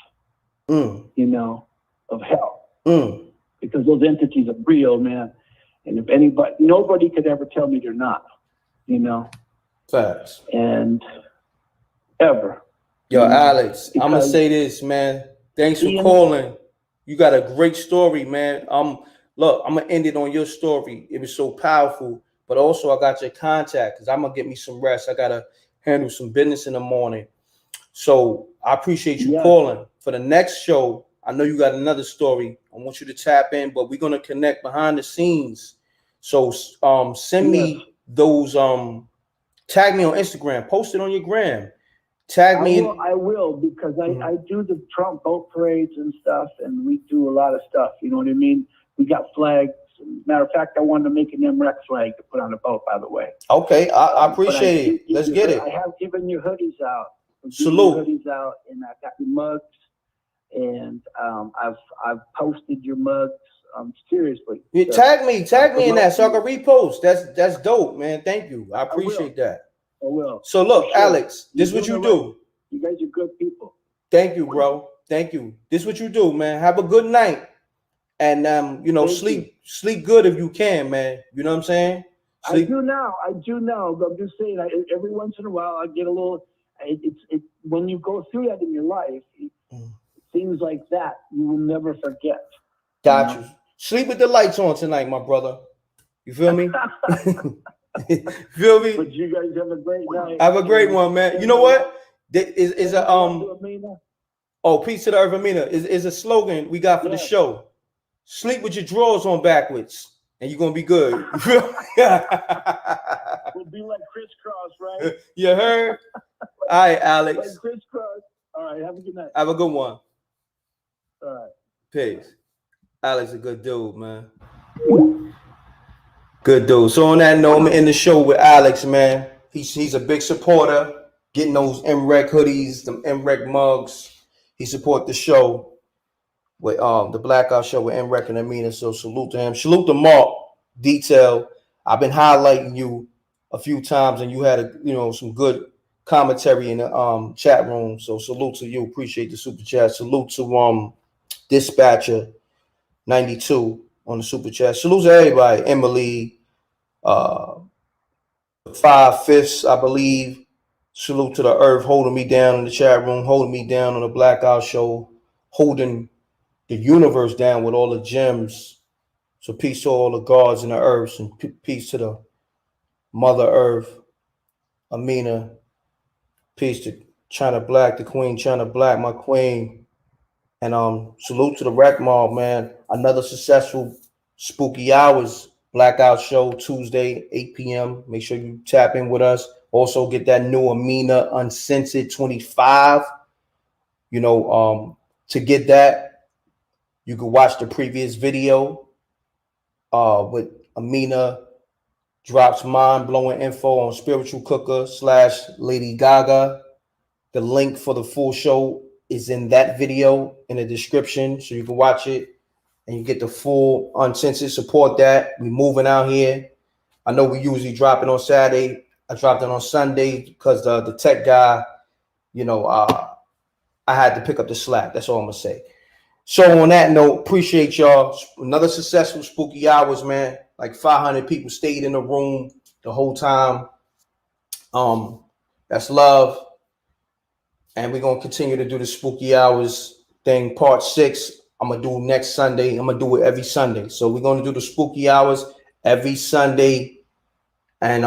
you know, of hell. Because those entities are real, man. And if nobody could ever tell me they're not, you know. Facts. And ever. Yo, Alex, I'm gonna say this, man. Thanks for calling. You got a great story, man. Look, I'm gonna end it on your story. It was so powerful, but also I got your contact because I'm gonna get me some rest. I gotta handle some business in the morning. So I appreciate you calling. For the next show, I know you got another story. I want you to tap in, but we're gonna connect behind the scenes. So send me those tag me on Instagram, post it on your gram. Tag me. I will because I do the Trump boat parades and stuff, and we do a lot of stuff. You know what I mean? We got flags. Matter of fact, I wanted to make an M.Reck flag to put on the boat, by the way. Okay, I appreciate it. Let's get it. I have given your hoodies out. Salute. Your hoodies out, and I got your mugs, and I've posted your mugs. Seriously. Tag me in that so I can repost. That's dope, man. Thank you. I appreciate that. I will. So look, Alex, this is what you do. You guys are good people. Thank you, bro. Thank you. This is what you do, man. Have a good night. And you know, sleep good if you can, man. You know what I'm saying? Sleep. I do now. I'm just saying, every once in a while I get a little when you go through that in your life, things like that you will never forget. Got you. Sleep with the lights on tonight, my brother. You feel me? Feel me? But you guys have a great night. Have a great one, man. You know what? Is a oh, peace to the earth, Amina. Is a slogan we got for the show. Sleep with your drawers on backwards, and you're gonna be good. You feel me? We'll be like crisscross, right? You heard? All right, Alex. Like crisscross. All right, have a good night. Have a good one. All right. Peace. Alex a good dude, man. Good dude. So on that note, I'm gonna end the show with Alex, man. He's a big supporter, getting those M.Reck hoodies, them M.Reck mugs. He support the show with the Blackout Show with M.Reck and Amina. So salute to him. Salute to Mark Detail. I've been highlighting you a few times, and you had some good commentary in the chat room. So salute to you. Appreciate the super chat. Salute to Dispatcher 92 on the super chat. Salute to everybody. Emily, 5/5, I believe. Salute to the Earth holding me down in the chat room, holding me down on the Blackout Show, holding the universe down with all the gems. So peace to all the gods and the earths, and peace to the Mother Earth, Amina. Peace to China Black, the Queen China Black, my queen. And salute to the Wreck Mob, man. Another successful Spooky Hours Blackout Show Tuesday, 8 p.m. Make sure you tap in with us. Also get that new Amina Uncensored 25. To get that, you can watch the previous video with Amina drops mind-blowing info on Spiritual Cooker / Lady Gaga. The link for the full show is in that video in the description, so you can watch it and you get the full uncensored. Support that. We moving out here. I know we usually drop it on Saturday. I dropped it on Sunday because the tech guy, I had to pick up the slack. That's all I'm gonna say. So on that note, appreciate y'all. Another successful Spooky Hours, man. Like 500 people stayed in the room the whole time. That's love. And we're gonna continue to do the Spooky Hours thing, part 6. I'm gonna do next Sunday. I'm gonna do it every Sunday. So we're gonna do the Spooky Hours every Sunday, and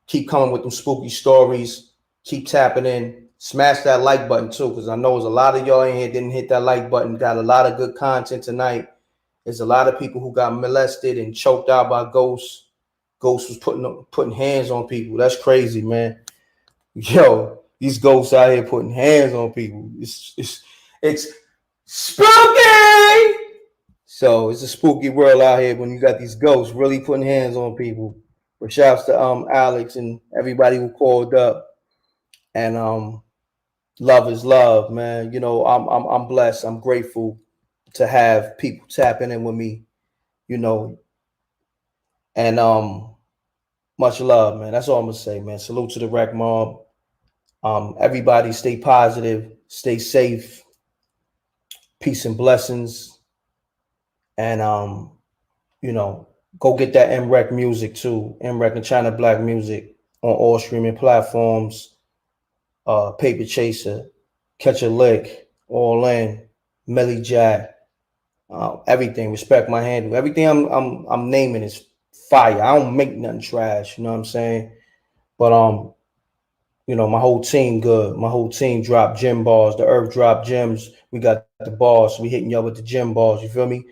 keep coming with them spooky stories. Keep tapping in. Smash that like button too, because I know there's a lot of y'all in here didn't hit that like button. Got a lot of good content tonight. There's a lot of people who got molested and choked out by ghosts. Ghosts was putting hands on people. That's crazy, man. Yo, these ghosts out here putting hands on people. It's spooky. So it's a spooky world out here when you got these ghosts really putting hands on people. But shouts to Alex and everybody who called up. And love is love, man. I'm blessed. I'm grateful to have people tapping in with me, and much love, man. That's all I'm gonna say, man. Salute to the Wreck Mob. Everybody stay positive, stay safe, peace and blessings. And go get that M.Reck music too. M.Reck and China Black music on all streaming platforms. Paper Chaser, Catch a Lick, All In, Melly Jack, everything. Respect My Handle. Everything I'm naming is fire. I don't make nothing trash. You know what I'm saying? But my whole team good. My whole team dropped gym balls. The Earth dropped gems. We got the balls. We hitting y'all with the gym balls. You feel me?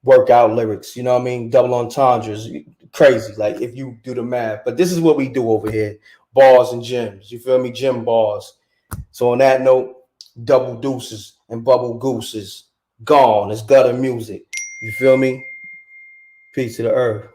Workout lyrics. You know what I mean? Double entendres. Crazy. Like if you do the math. But this is what we do over here. Balls and gyms. You feel me? Gym balls. So on that note, double deuces and bubble gooses. Gone. It's gutter music. You feel me? Peace to the earth.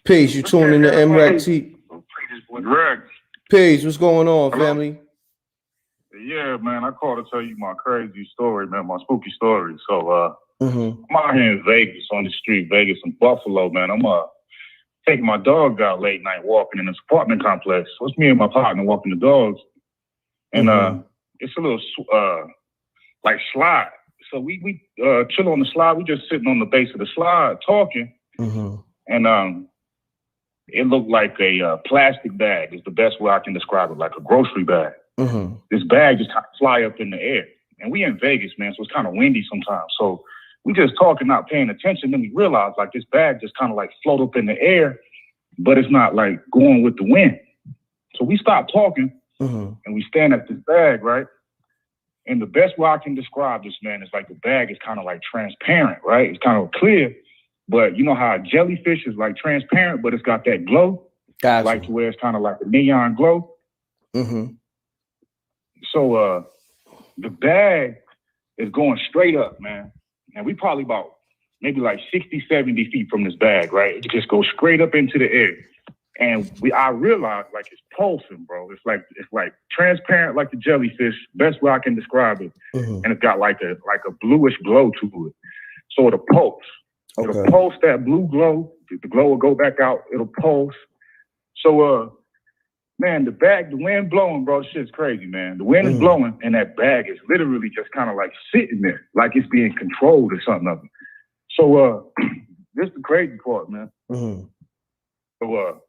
Peace, you tuning in to MRecktv. Peace, what's going on, family? Yeah, man, I called to tell you my crazy story, man, my spooky story. So, I'm out here in Vegas, on the street, Vegas and Buffalo, man. I'm taking my dog out late night walking in this apartment complex. So it's me and my partner walking the dogs. And it's a little, like slide. So we chill on the slide. We just sitting on the base of the slide talking. And it looked like a plastic bag is the best way I can describe it, like a grocery bag. This bag just kind of fly up in the air. And we in Vegas, man, so it's kind of windy sometimes. So we just talking, not paying attention. Then we realize like this bag just kind of like float up in the air, but it's not like going with the wind. So we stop talking and we stand at this bag, right? And the best way I can describe this, man, is like the bag is kind of like transparent, right? It's kind of clear, but you know how a jellyfish is like transparent, but it's got that glow, like to where it's kind of like a neon glow. Mm-hmm. So the bag is going straight up, man. And we probably about maybe like 60, 70 feet from this bag, right? It just goes straight up into the air. And I realized like it's pulsing, bro. It's like transparent like the jellyfish. Best way I can describe it. Mm-hmm. And it's got like a bluish glow to it. So it'll pulse. Okay. It'll pulse that blue glow. The glow will go back out. It'll pulse. So man, the wind blowing, bro. This shit's crazy, man. The wind is blowing, and that bag is literally just kind of like sitting there, like it's being controlled or something of it. So this is the crazy part, man. Mm-hmm. So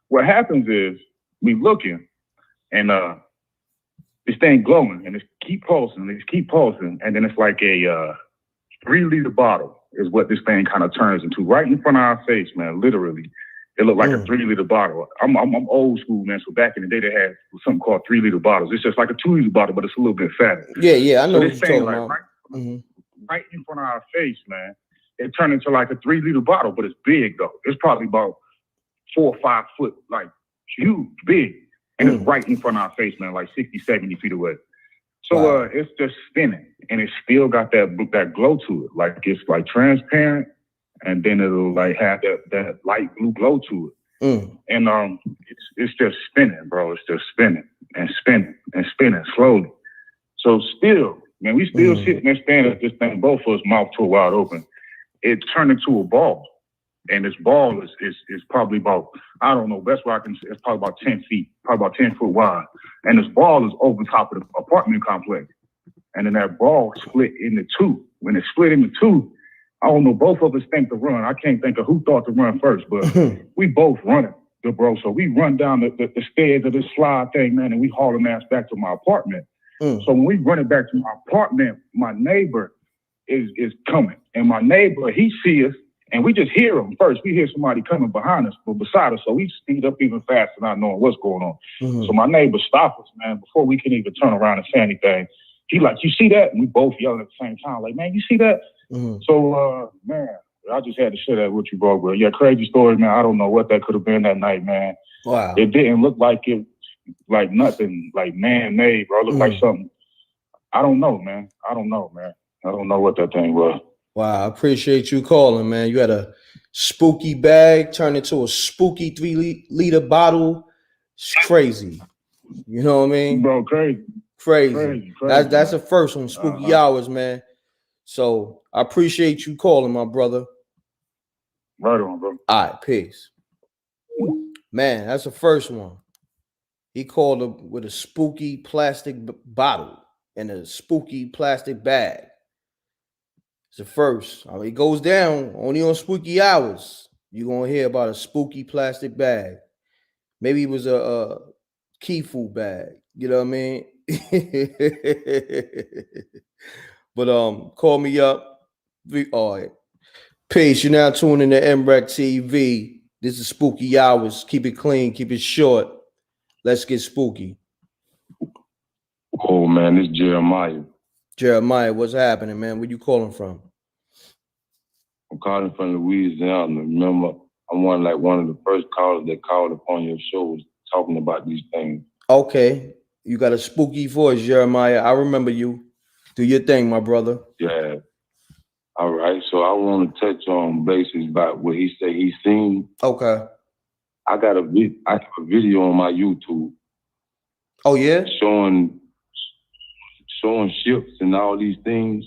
what happens is we looking, and this thing glowing, and it keep pulsing, and then it's like a 3-liter bottle is what this thing kind of turns into right in front of our face, man. Literally. It looked like a 3-liter bottle. I'm old school, man. So back in the day, they had something called 3-liter bottles. It's just like a 2-liter bottle, but it's a little bit fatter. Yeah, I know so what you're talking about. Right in front of our face, man. It turned into like a 3-liter bottle, but it's big though. It's probably about 4 or 5 foot, like huge, big, and it's right in front of our face, man, like 60, 70 feet away. So it's just spinning, and it still got that glow to it, like it's like transparent. And then it'll like have that light blue glow to it. And it's just spinning, bro. It's just spinning and spinning and spinning slowly. So still, man, we still sitting there staring at this thing, both of us mouth too wide open. It turned into a ball. And this ball is probably about, I don't know, best way I can say, it's probably about 10 feet, probably about 10 foot wide. And this ball is over top of the apartment complex. And then that ball split into two. When it split into two, I don't know, both of us think to run. I can't think of who thought to run first, but we both running, bro. So we run down the stairs of this slide thing, man, and we hauling ass back to my apartment. So when we run it back to my apartment, my neighbor is coming. And my neighbor, he sees us, and we just hear him first. We hear somebody coming behind us, but beside us. So we speed up even faster, not knowing what's going on. So my neighbor stopped us, man, before we can even turn around and say anything. He like, you see that? And we both yelling at the same time, like, man, you see that? So, man, I just had to share that with you, bro. But yeah, crazy story, man. I don't know what that could have been that night, man. Wow. It didn't look like it, like nothing, like man-made, bro. It looked like something. I don't know, man. I don't know what that thing was. Wow, I appreciate you calling, man. You had a spooky bag turned into a spooky 3-liter bottle. It's crazy. You know what I mean? Bro, crazy. That's the first one, spooky hours, man. So I appreciate you calling, my brother. Right on, bro. All right, peace. Man, that's the first one. He called him with a spooky plastic bottle and a spooky plastic bag. It's the first. I mean, it goes down only on spooky hours. You're going to hear about a spooky plastic bag. Maybe it was a Kifu bag. You know what I mean? But call me up. All right. Peace. You're now tuning to MRecktv. This is spooky hours. Keep it clean. Keep it short. Let's get spooky. Oh man, this is Jeremiah. Jeremiah, what's happening, man? Where you calling from? I'm calling from Louisiana. Remember, I'm one of the first callers that called upon your show talking about these things. Okay. You got a spooky voice, Jeremiah. I remember you. Do your thing, my brother. Yeah. All right. So I want to touch on basis about what he said he's seen. Okay. I have a video on my YouTube. Oh yeah? Showing ships and all these things.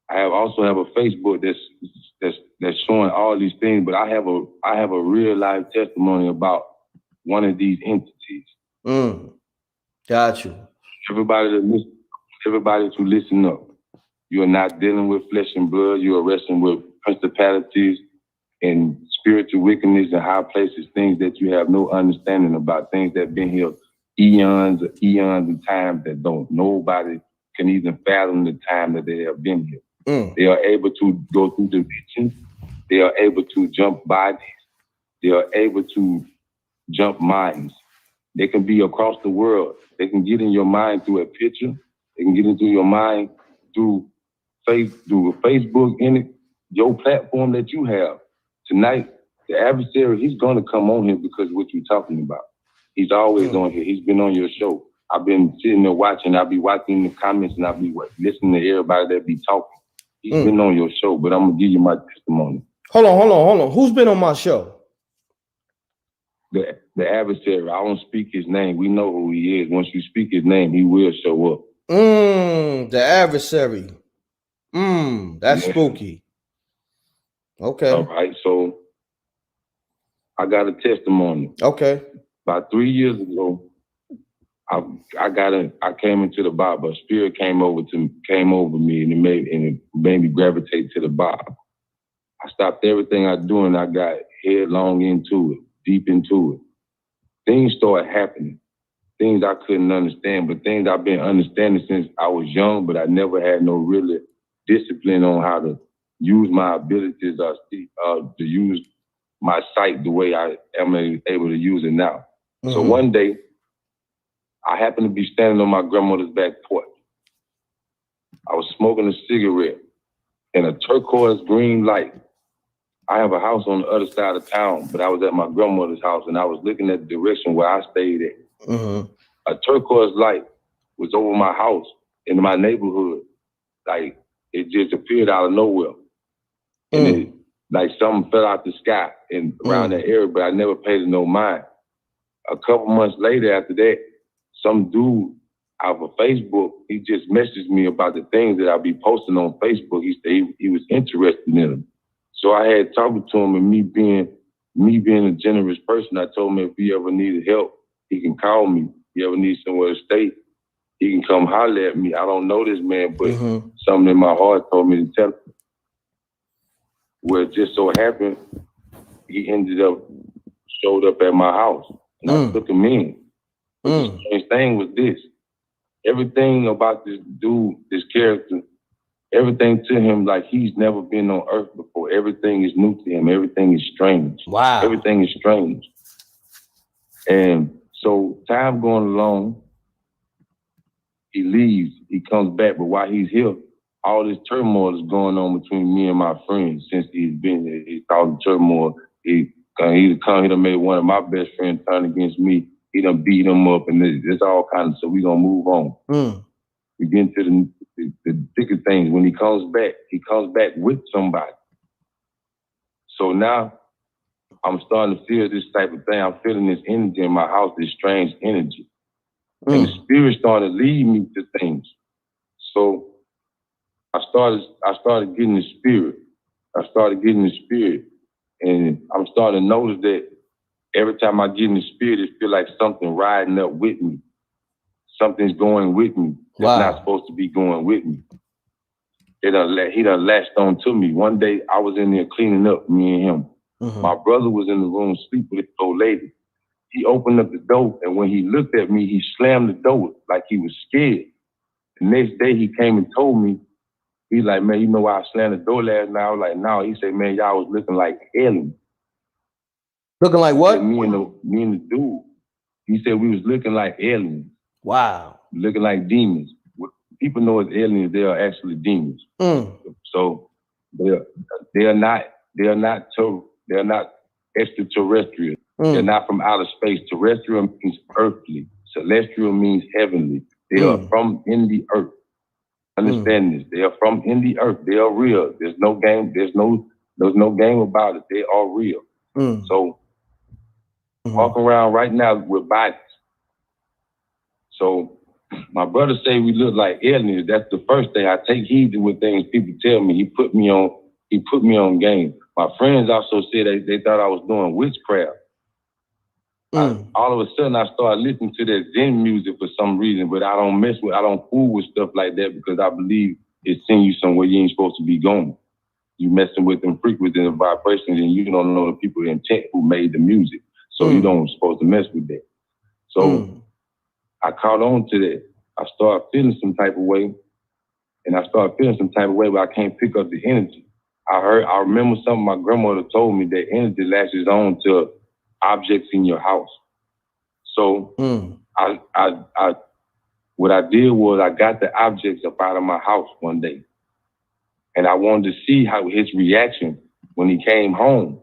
I also have a Facebook that's showing all these things, but I have a real life testimony about one of these entities. Got you. Everybody to listen up. You are not dealing with flesh and blood. You are wrestling with principalities and spiritual wickedness in high places, things that you have no understanding about, things that have been here eons of time that nobody can even fathom the time that they have been here. They are able to go through dimensions. They are able to jump bodies. They are able to jump minds. They can be across the world. They can get in your mind through a picture. It can get into your mind through Facebook, your platform that you have. Tonight, the adversary, he's going to come on here because of what you're talking about. He's always on here. He's been on your show. I've been sitting there watching. I'll be watching the comments and I'll be listening to everybody that be talking. He's been on your show, but I'm going to give you my testimony. Hold on. Who's been on my show? The adversary. I don't speak his name. We know who he is. Once you speak his name, he will show up. The adversary. That's spooky. Okay. All right. So I got a testimony. Okay. About 3 years ago, I came into the bar, but a spirit came over me and it made me gravitate to the bar. I stopped everything I do and I got headlong into it, deep into it. Things started happening. Things I couldn't understand, but things I've been understanding since I was young, but I never had no really discipline on how to use my abilities to use my sight the way I am able to use it now. So one day, I happened to be standing on my grandmother's back porch. I was smoking a cigarette in a turquoise green light. I have a house on the other side of town, but I was at my grandmother's house and I was looking at the direction where I stayed at. A turquoise light was over my house in my neighborhood. Like, it just appeared out of nowhere. And it, like something fell out the sky and around that area, but I never paid it no mind. A couple months later after that, some dude out of Facebook, he just messaged me about the things that I be posting on Facebook. He said he was interested in them. So I had talked to him, and me being a generous person, I told him if he ever needed help, he can call me. If he ever needs somewhere to stay, he can come holler at me. I don't know this man, but something in my heart told me to tell him. Well, it just so happened, he showed up at my house, and I took him in. But the strange thing was this. Everything about this dude, this character, everything to him, like he's never been on earth before. Everything is new to him. Everything is strange. Wow. Everything is strange. And so time going along, he leaves, he comes back, but while he's here, all this turmoil is going on between me and my friends since he's been here. He caused turmoil. He done made one of my best friends turn against me. He done beat him up, and it's all kind of, so we gonna move on. We get into the thicker things. When he comes back with somebody. So now I'm starting to feel this type of thing. I'm feeling this energy in my house, this strange energy. And the spirit started to lead me to things. So I started getting the spirit. And I'm starting to notice that every time I get in the spirit, it feels like something riding up with me. Something's going with me. That's not supposed to be going with me. He done latched on to me. One day I was in there cleaning up, me and him. My brother was in the room sleeping with this old lady. He opened up the door, and when he looked at me, he slammed the door like he was scared. The next day he came and told me, he's like, man, you know why I slammed the door last night? I was like, no. He said, man, y'all was looking like aliens. Looking like what? Me and the dude. He said we was looking like aliens. Wow. Looking like demons. People know as aliens, they are actually demons. So they're not extraterrestrial. They're not from outer space. Terrestrial means earthly. Celestial means heavenly. They are from in the earth. Understand this. They are from in the earth. They are real. There's no game. There's no game about it. They are real. So walk around right now with bodies. So my brother say we look like aliens. That's the first thing. I take heed to what things people tell me. He put me on game. My friends also said they thought I was doing witchcraft. All of a sudden I started listening to that Zen music for some reason, but I don't fool with stuff like that because I believe it sends you somewhere you ain't supposed to be going. You messing with them frequencies and vibrations, and you don't know the people intent who made the music. So you don't supposed to mess with that. So I caught on to that. I started feeling some type of way, but I can't pick up the energy. I remember something my grandmother told me, that energy latches on to objects in your house. So I what I did was I got the objects up out of my house one day. And I wanted to see how his reaction when he came home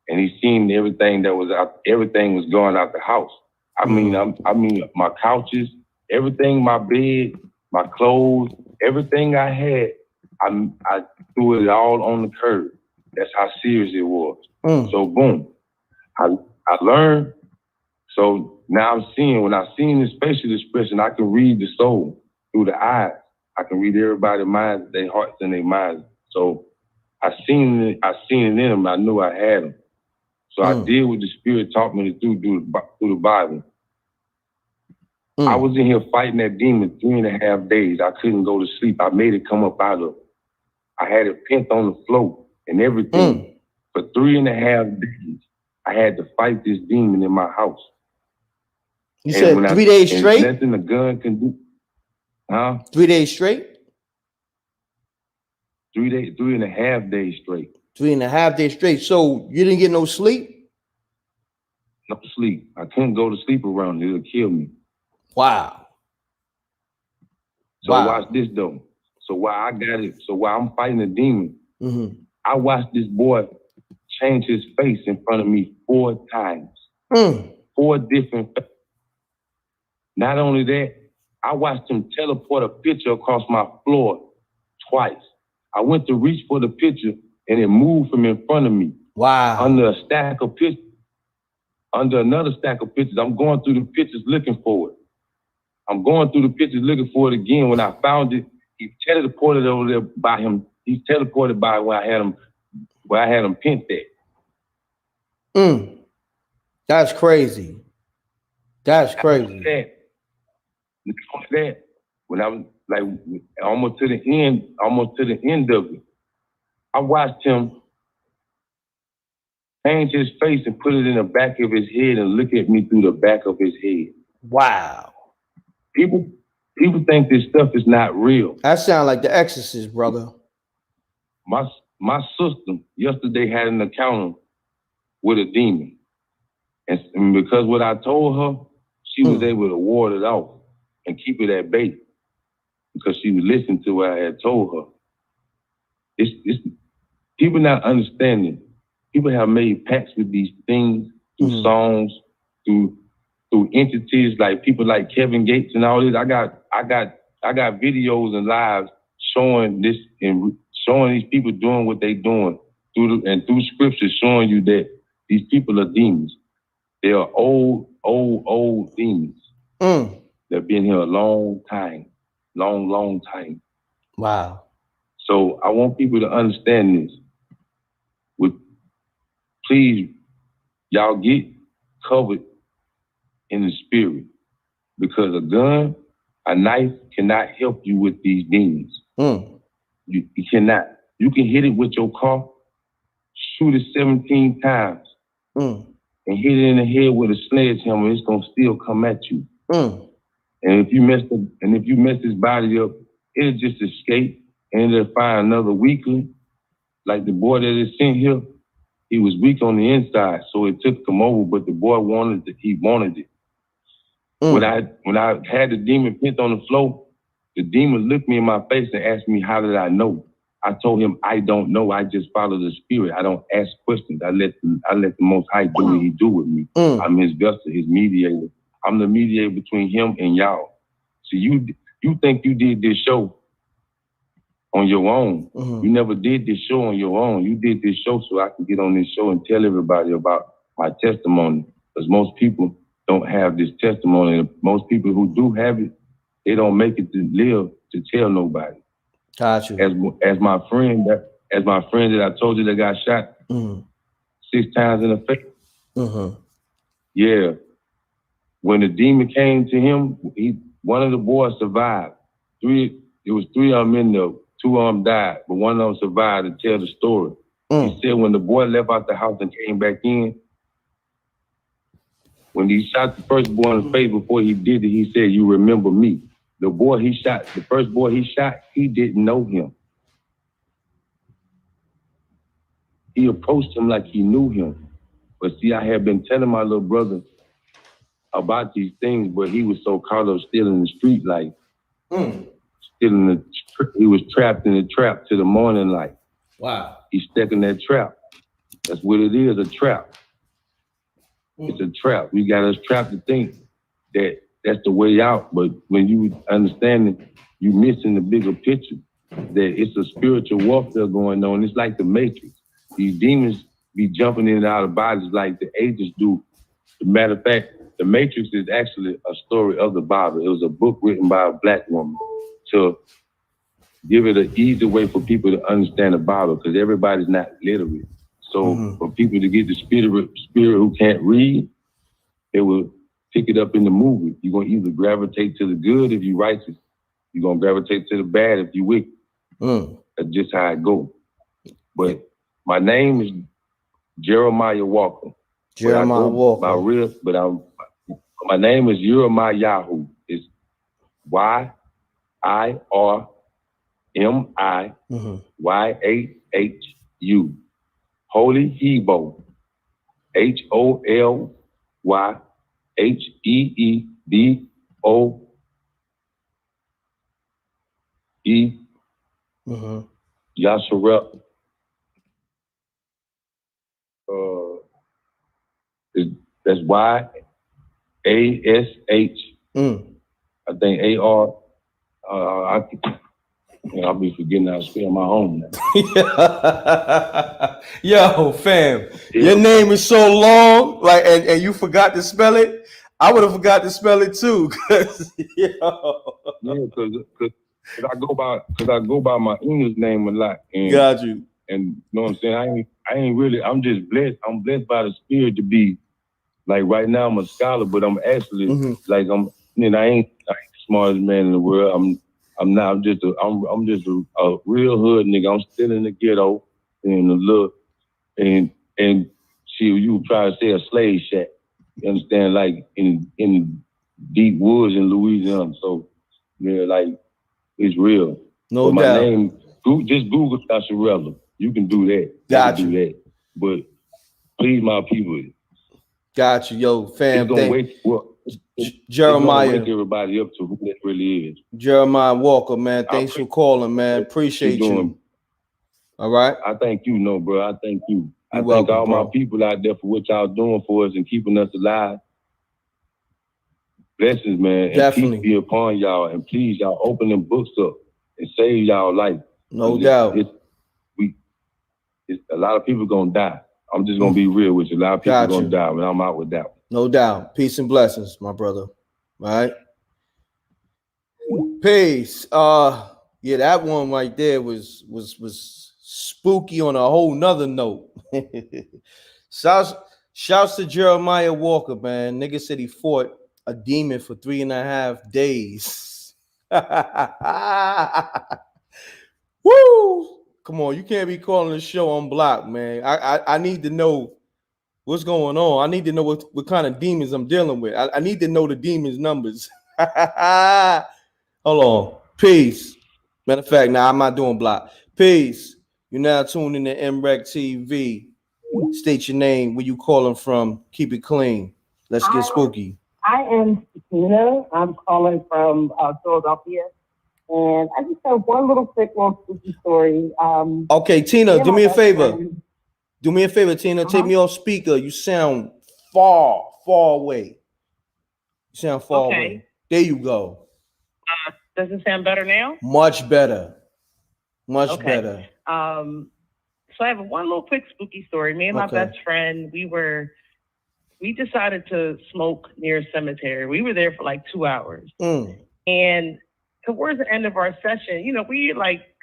and he seen everything that was out, everything was going out the house. I mean, my couches, everything, my bed, my clothes, everything I had, I threw it all on the curb. That's how serious it was. So boom, I learned. So now I'm seeing, when I seen his facial expression, I can read the soul through the eyes. I can read everybody's minds, their hearts and their minds. So I seen it in him. I knew I had him. So I did what the Spirit taught me to do through the Bible. I was in here fighting that demon 3.5 days. I couldn't go to sleep. I made it come up out of. I had it pinned on the floor and everything. For 3.5 days, I had to fight this demon in my house. You said 3 days straight? Nothing a gun can do. Huh? 3 days straight? 3.5 days straight. 3.5 days straight. So you didn't get no sleep? No sleep. I couldn't go to sleep around it. It'll kill me. Wow. So watch this though. So while I got it, so while I'm fighting the demon, I watched this boy change his face in front of me 4 times. 4 different faces. Not only that, I watched him teleport a picture across my floor twice. I went to reach for the picture and it moved from in front of me. Wow. Under a stack of pictures. Under another stack of pictures. I'm going through the pictures looking for it. I'm going through the pictures looking for it again. When I found it, he teleported over there by him. He teleported by where I had him pinned at. That's crazy. That's crazy. That when I was like almost to the end of it, I watched him change his face and put it in the back of his head and look at me through the back of his head. Wow. People think this stuff is not real. That sounds like The Exorcist, brother. My sister yesterday had an encounter with a demon. And because what I told her, she was able to ward it off and keep it at bay because she was listening to what I had told her. It's people not understanding. People have made pacts with these things through songs, through entities like people like Kevin Gates and all this. I got videos and lives showing this and showing these people doing what they doing through scripture showing you that these people are demons. They are old demons. They've been here a long time. Long time. Wow. So I want people to understand this. Please, y'all get covered in the spirit. Because a gun, a knife cannot help you with these demons. You cannot. You can hit it with your car, shoot it 17 times, and hit it in the head with a sledgehammer, it's gonna still come at you. And if you mess his body up, it'll just escape and it'll find another weakling. Like the boy that is sent here, he was weak on the inside, so it took him over, but the boy wanted it. When I had the demon pinned on the floor, the demon looked me in my face and asked me, how did I know? I told him, I don't know. I just follow the spirit. I don't ask questions. I let the Most High do what he do with me. I'm his vessel, his mediator. I'm the mediator between him and y'all. So you think you did this show on your own. You never did this show on your own. You did this show so I could get on this show and tell everybody about my testimony. Because most people don't have this testimony. And most people who do have it, they don't make it to live to tell nobody. Gotcha. As my friend that I told you that got shot 6 times in the face. Yeah. When the demon came to him, one of the boys survived. It was 3 of them in there. 2 of them died, but one of them survived to tell the story. He said when the boy left out the house and came back in, when he shot the first boy in the face before he did it, he said, you remember me. The first boy he shot, he didn't know him. He approached him like he knew him. But see, I had been telling my little brother about these things, but he was so caught up still in the street life. He was trapped in the trap to the morning light. Wow. He's stuck in that trap. That's what it is, a trap. It's a trap. We got us trapped to think that that's the way out. But when you understand it, you're missing the bigger picture. That it's a spiritual warfare going on. It's like the Matrix. These demons be jumping in and out of bodies like the agents do. As a matter of fact, the Matrix is actually a story of the Bible. It was a book written by a black woman to give it an easy way for people to understand the Bible, because everybody's not literate. So for people to get the spirit who can't read, they will pick it up in the movie. You're going to either gravitate to the good if you're righteous. You're going to gravitate to the bad if you're wicked. That's just how it goes. But my name is Jeremiah Walker. Jeremiah Walker. My name is Jeremiah. It's YIRMIYAHU. Holy Hebo. HOLYHEEBOE. Yasharep. That's YASH. I think AR. I'll be forgetting how to spell my own name. Yo, fam, your name is so long, like, and you forgot to spell it. I would have forgot to spell it too, cause I go by my English name a lot. And, got you. And you know what I'm saying? I ain't really. I'm just blessed. I'm blessed by the Spirit to be like right now. I'm a scholar, but I'm actually like I ain't the smartest man in the world. I'm not. I'm just a real hood nigga. I'm still in the ghetto and and you try to say a slave shack. You understand? Like in deep woods in Louisiana. So yeah, like it's real. No but doubt. My name, just Google Tasharella. You can do that. Got you. Do that. But please, my people. Got you, yo, fam. Jeremiah. Wake everybody up to who that really is. Jeremiah Walker, man. Thanks for calling, man. Appreciate you. All right. I thank you, bro. I thank you. You're I welcome, thank all bro. my people out there for what y'all doing for us and keeping us alive. Blessings, man. And Definitely. Peace be upon y'all. And please, y'all open them books up and save y'all life. No doubt. A lot of people gonna die. I'm just gonna be real with you. A lot of people gonna die, but I'm out with that. No doubt. Peace and blessings, my brother. All right. Peace. Yeah, that one right there was spooky on a whole nother note. Shouts to Jeremiah Walker, man. Nigga said he fought a demon for 3.5 days. Woo! Come on, you can't be calling the show unblocked, man. I need to know what's going on. I need to know what kind of demons I'm dealing with. I need to know the demons' numbers. Hold on. Peace. Matter of fact, now I'm not doing block. Peace. You're now tuned in to MRecktv. State your name, where you calling from. Keep it clean. Let's get spooky. I am Tina. I'm calling from Philadelphia. And I just have one little quick little spooky story. Okay, Tina, do me a favor. Do me a favor, Tina. Take me off speaker. You sound far away. You sound far away. There you go. Does it sound better now? Much better. Much better. So I have one little quick spooky story. Me and my best friend, we decided to smoke near a cemetery. We were there for like 2 hours. And towards the end of our session, we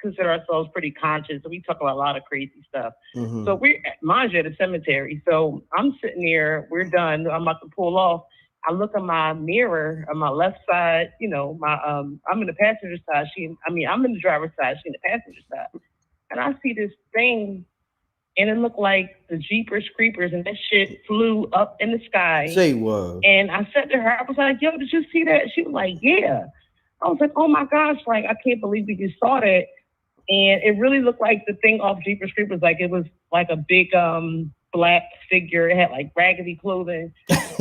consider ourselves pretty conscious. So we talk about a lot of crazy stuff. So we're mind you at a cemetery. So I'm sitting there, we're done. I'm about to pull off. I look at my mirror on my left side, I'm in the passenger side. I'm in the driver's side, she in the passenger side. And I see this thing, and it looked like the Jeepers Creepers, and that shit flew up in the sky. Say what? And I said to her, I was like, yo, did you see that? She was like, yeah. I was like, oh my gosh, I can't believe we just saw that. And it really looked like the thing off Jeepers Creepers, it was like a big black figure. It had raggedy clothing.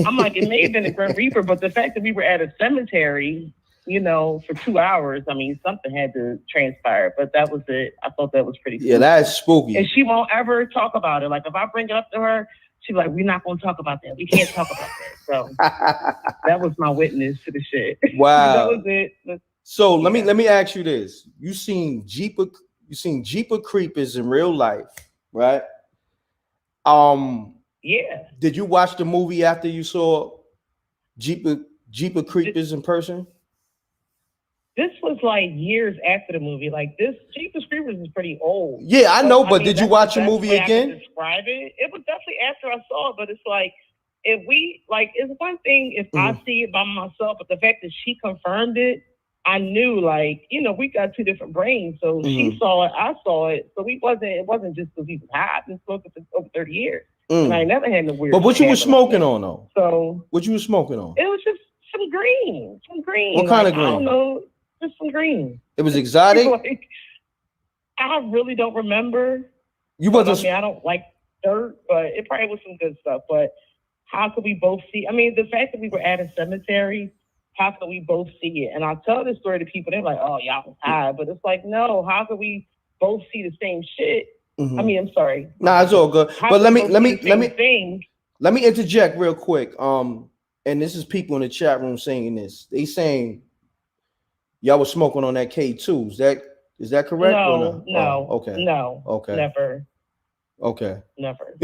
I'm like, it may have been a Grim Reaper, but the fact that we were at a cemetery, you know, for 2 hours. I mean, something had to transpire, but that was it. I thought that was pretty spooky. Yeah, that's spooky. And she won't ever talk about it. Like, if I bring it up to her, she's like, we're not going to talk about that. We can't talk about that. So that was my witness to the shit. Wow. That was it. So let me ask you this. You seen Jeepers Creepers in real life, right? Yeah. Did you watch the movie after you saw Jeepers Creepers in person? This was like years after the movie. Like, this Jeepers Creepers is pretty old. Yeah, I know, but mean, did you watch the movie again? I can describe it. It was definitely after I saw it, but it's like, if we, like, it's one thing if I see it by myself, but the fact that she confirmed it, I knew, like, you know, we got two different brains. So she saw it, I saw it. So it wasn't just because he was hot. I've been smoking for over 30 years. And I never had no weird. But what you was smoking on, though? So what you was smoking on? it was just some green. What kind of green? I don't know, just some green. It was exotic? Like, I really don't remember. You wasn't. I mean, I don't like dirt, but it probably was some good stuff. But how could we both see? I mean, the fact that we were at a cemetery, how could we both see it? And I tell this story to people, they're like, "Oh, y'all was high," but it's like, no. How could we both see the same shit? I mean, I'm sorry. Nah, it's all good. But let me thing. interject real quick. And this is people in the chat room saying this. They saying y'all was smoking on that K2. Is that correct? No. Okay. No. Okay. Never. Okay. Never.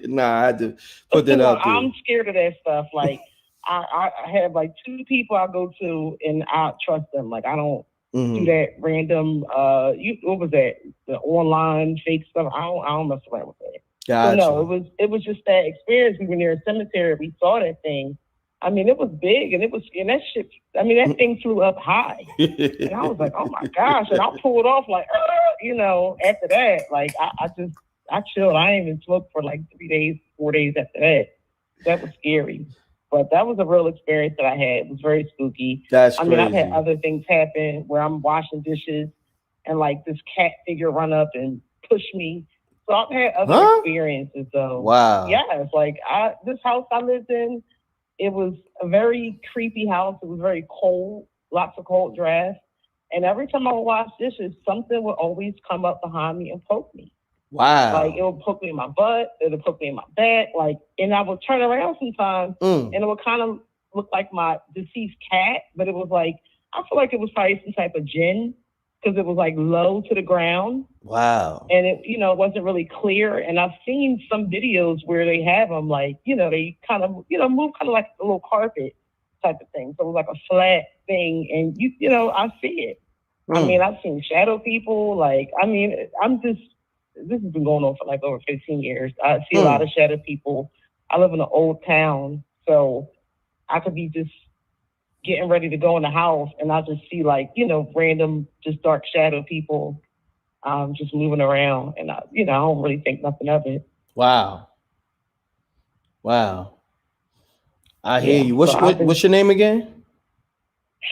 Nah, I had to put that out there. I'm scared of that stuff. Like, I have like two people I go to and I trust them. Like, I don't do that random what was that? The online fake stuff. I don't mess around with that. Gotcha. So no, it was just that experience. We were near a cemetery, we saw that thing. I mean, it was big and that shit, I mean, that thing flew up high. And I was like, oh my gosh. And I pulled off like, you know, after that, like I chilled. I didn't even smoke for like 3 days, 4 days after that. That was scary. But that was a real experience that I had. It was very spooky. That's I mean, I've had crazy. other things happen where I'm washing dishes and like this cat figure run up and push me. So I've had other experiences though. Wow. Yeah, it's like this house I lived in, it was a very creepy house. It was very cold, lots of cold drafts. And every time I would wash dishes, something would always come up behind me and poke me. Wow. Like, it would poke me in my butt, it would poke me in my back, like, and I would turn around sometimes and it would kind of look like my deceased cat, but it was like, I feel like it was probably some type of jinn because it was like low to the ground. Wow. And it, you know, it wasn't really clear. And I've seen some videos where they have them like, you know, they kind of, you know, move kind of like a little carpet type of thing. So it was like a flat thing and you know, I see it. I mean, I've seen shadow people, like, I mean, this has been going on for like over 15 years. I see a lot of shadow people. I live in an old town, so I could be just getting ready to go in the house and I just see like, you know, random, just dark shadow people just moving around. And, I don't really think nothing of it. Wow. Wow. I hear you. What's your name again?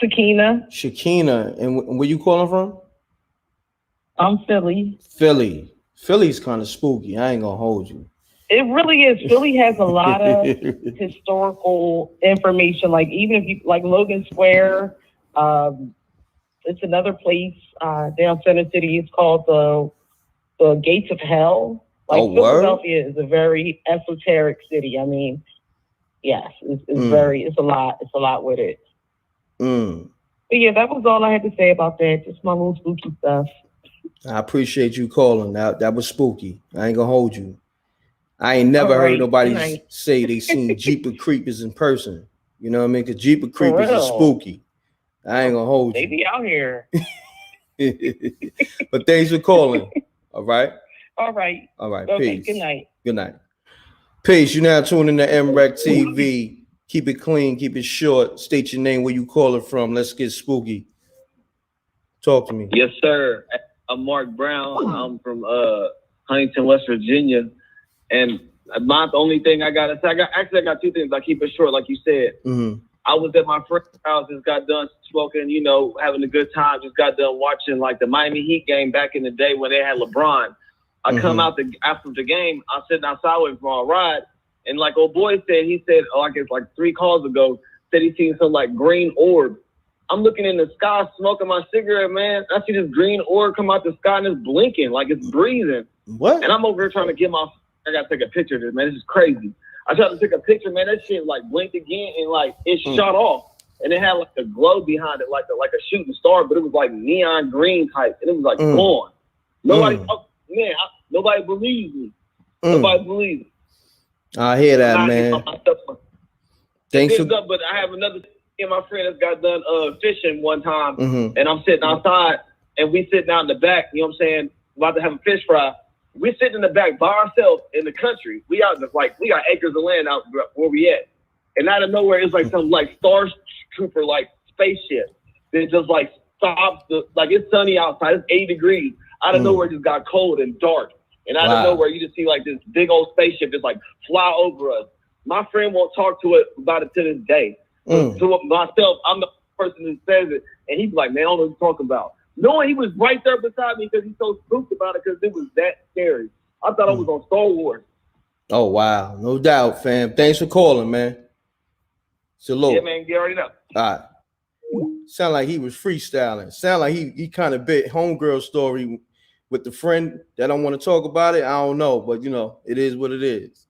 Shakina. Shakina. And where you calling from? I'm Philly. Philly's kind of spooky. I ain't gonna hold you. It really is. Philly has a lot of historical information. Like even if you like Logan Square, it's another place down Center City. It's called the Gates of Hell. Like Philadelphia is a very esoteric city. I mean, yes, it's a lot with it. But yeah, that was all I had to say about that. Just my little spooky stuff. I appreciate you calling. That was spooky. I ain't gonna hold you. I ain't never heard nobody say they seen Jeepers Creepers in person. You know what I mean? Because Jeepers Creepers is spooky. I ain't gonna hold you. They be out here. But thanks for calling. All right. All right. Okay, peace. Good night. Good night. Peace. You now tuning to MRecktv. Keep it clean. Keep it short. State your name, where you calling from. Let's get spooky. Talk to me. Yes, sir. I'm Mark Brown. I'm from Huntington, West Virginia. And the only thing I got to say, I got two things. I keep it short, like you said. I was at my friend's house, just got done smoking, you know, having a good time. Just got done watching like the Miami Heat game back in the day when they had LeBron. I come out after the game, I'm sitting outside waiting for a ride. And like old boy said, he said, like it's like 3 calls ago, said he seen some like green orb I'm looking in the sky, smoking my cigarette, man. I see this green orb come out the sky and it's blinking, like it's breathing. What? And I'm over here trying to get I gotta take a picture of this, man. This is crazy. I tried to take a picture, man. That shit like blinked again and like it shot off. And it had like a glow behind it, like a shooting star, but it was like neon green type. And it was like gone. Nobody, nobody believes me. Nobody believes me. I hear that, man. Thanks for... But I have another my friend that's got done fishing one time, and I'm sitting outside, and we sitting out in the back, you know what I'm saying, about to have a fish fry. We're sitting in the back by ourselves in the country. We out in we got acres of land out where we at. And out of nowhere, it's like some like Star Trooper like spaceship that just like stops like it's sunny outside, it's 80 degrees. Out of nowhere, it just got cold and dark. And out of nowhere, you just see like this big old spaceship just like fly over us. My friend won't talk to it about it to this day. To myself, I'm the person who says it, and he's like, man, I don't know what you're talking about. Knowing he was right there beside me because he's so spooked about it because it was that scary. I thought I was on Star Wars. Oh, wow. No doubt, fam. Thanks for calling, man. Salute. Yeah, man, you already know. All right. Sound like he was freestyling. Sound like he kind of bit homegirl story with the friend that don't want to talk about it. I don't know, but, you know, it is what it is.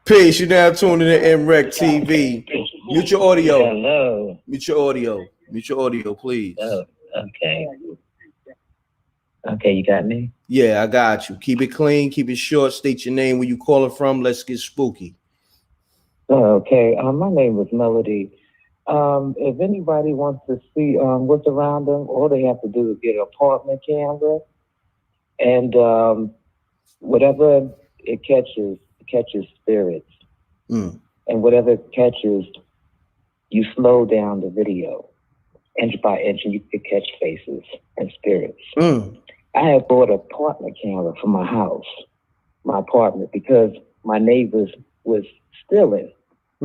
Peace. You're now tuning in MRecktv. Mute your audio. Hello. Mute your audio. Mute your audio, please. Oh, okay. Okay, you got me? Yeah, I got you. Keep it clean. Keep it short. State your name, where you calling from. Let's get spooky. Okay. My name is Melody. If anybody wants to see what's around them, all they have to do is get an apartment camera, and whatever it catches spirits. And whatever it catches, you slow down the video inch by inch, and you can catch faces and spirits. I had bought an apartment camera for my house, my apartment, because my neighbors was stealing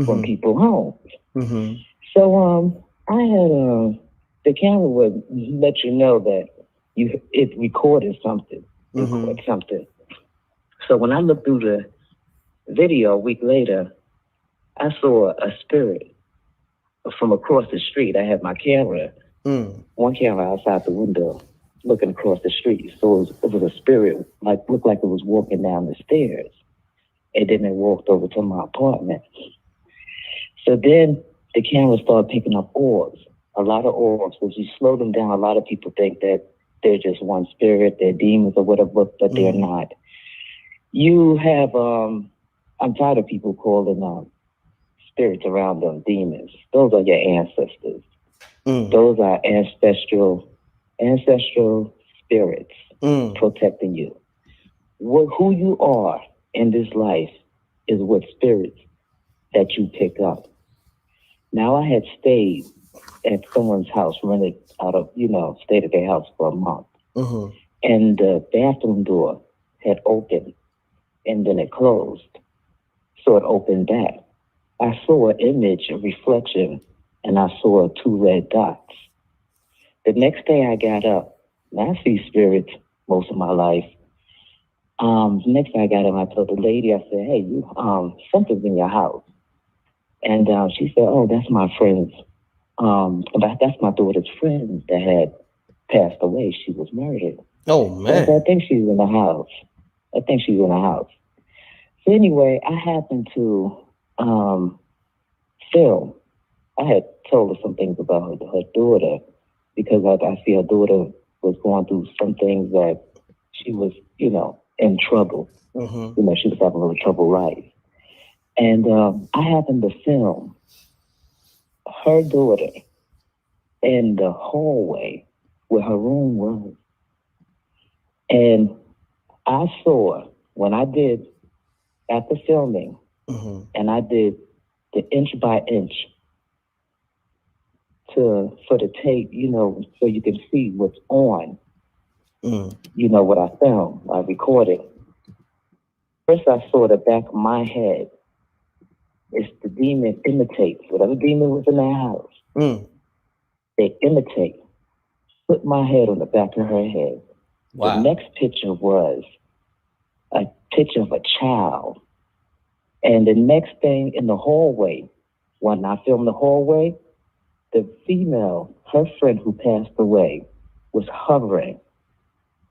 from people's homes. So I had the camera would let you know that it recorded something. So when I looked through the video a week later, I saw a spirit from across the street. I had my camera, one camera outside the window, looking across the street. So it was a spirit, looked like it was walking down the stairs. And then it walked over to my apartment. So then the camera started picking up orbs, a lot of orbs. If you slow them down, a lot of people think that they're just one spirit, they're demons or whatever, but they're not. You have, I'm tired of people calling spirits around them demons. Those are your ancestors. Those are ancestral spirits protecting you. Who you are in this life is what spirits that you pick up. Now, I had stayed at someone's house, rented out of, stayed at their house for a month. And the bathroom door had opened and then it closed. So it opened back. I saw an image, a reflection, and I saw 2 red dots. The next day I got up, and I see spirits most of my life. The next day I got up, I told the lady, I said, hey, something's in your house. And she said, oh, that's my friend's, that's my daughter's friend that had passed away. She was murdered. Oh, man. So I think she's in the house. So anyway, I happened to film. I had told her some things about her daughter because I see her daughter was going through some things that she was, in trouble. She was having a little trouble life. And I happened to film her daughter in the hallway where her room was. And I saw, when I did, after filming, and I did the inch by inch for the tape, so you can see what's on, what I filmed, I recorded. First, I saw the back of my head. It's the demon imitates whatever demon was in their house. They imitate. Put my head on the back of her head. Wow. The next picture was a picture of a child. And the next thing in the hallway, when I filmed the hallway, the female, her friend who passed away, was hovering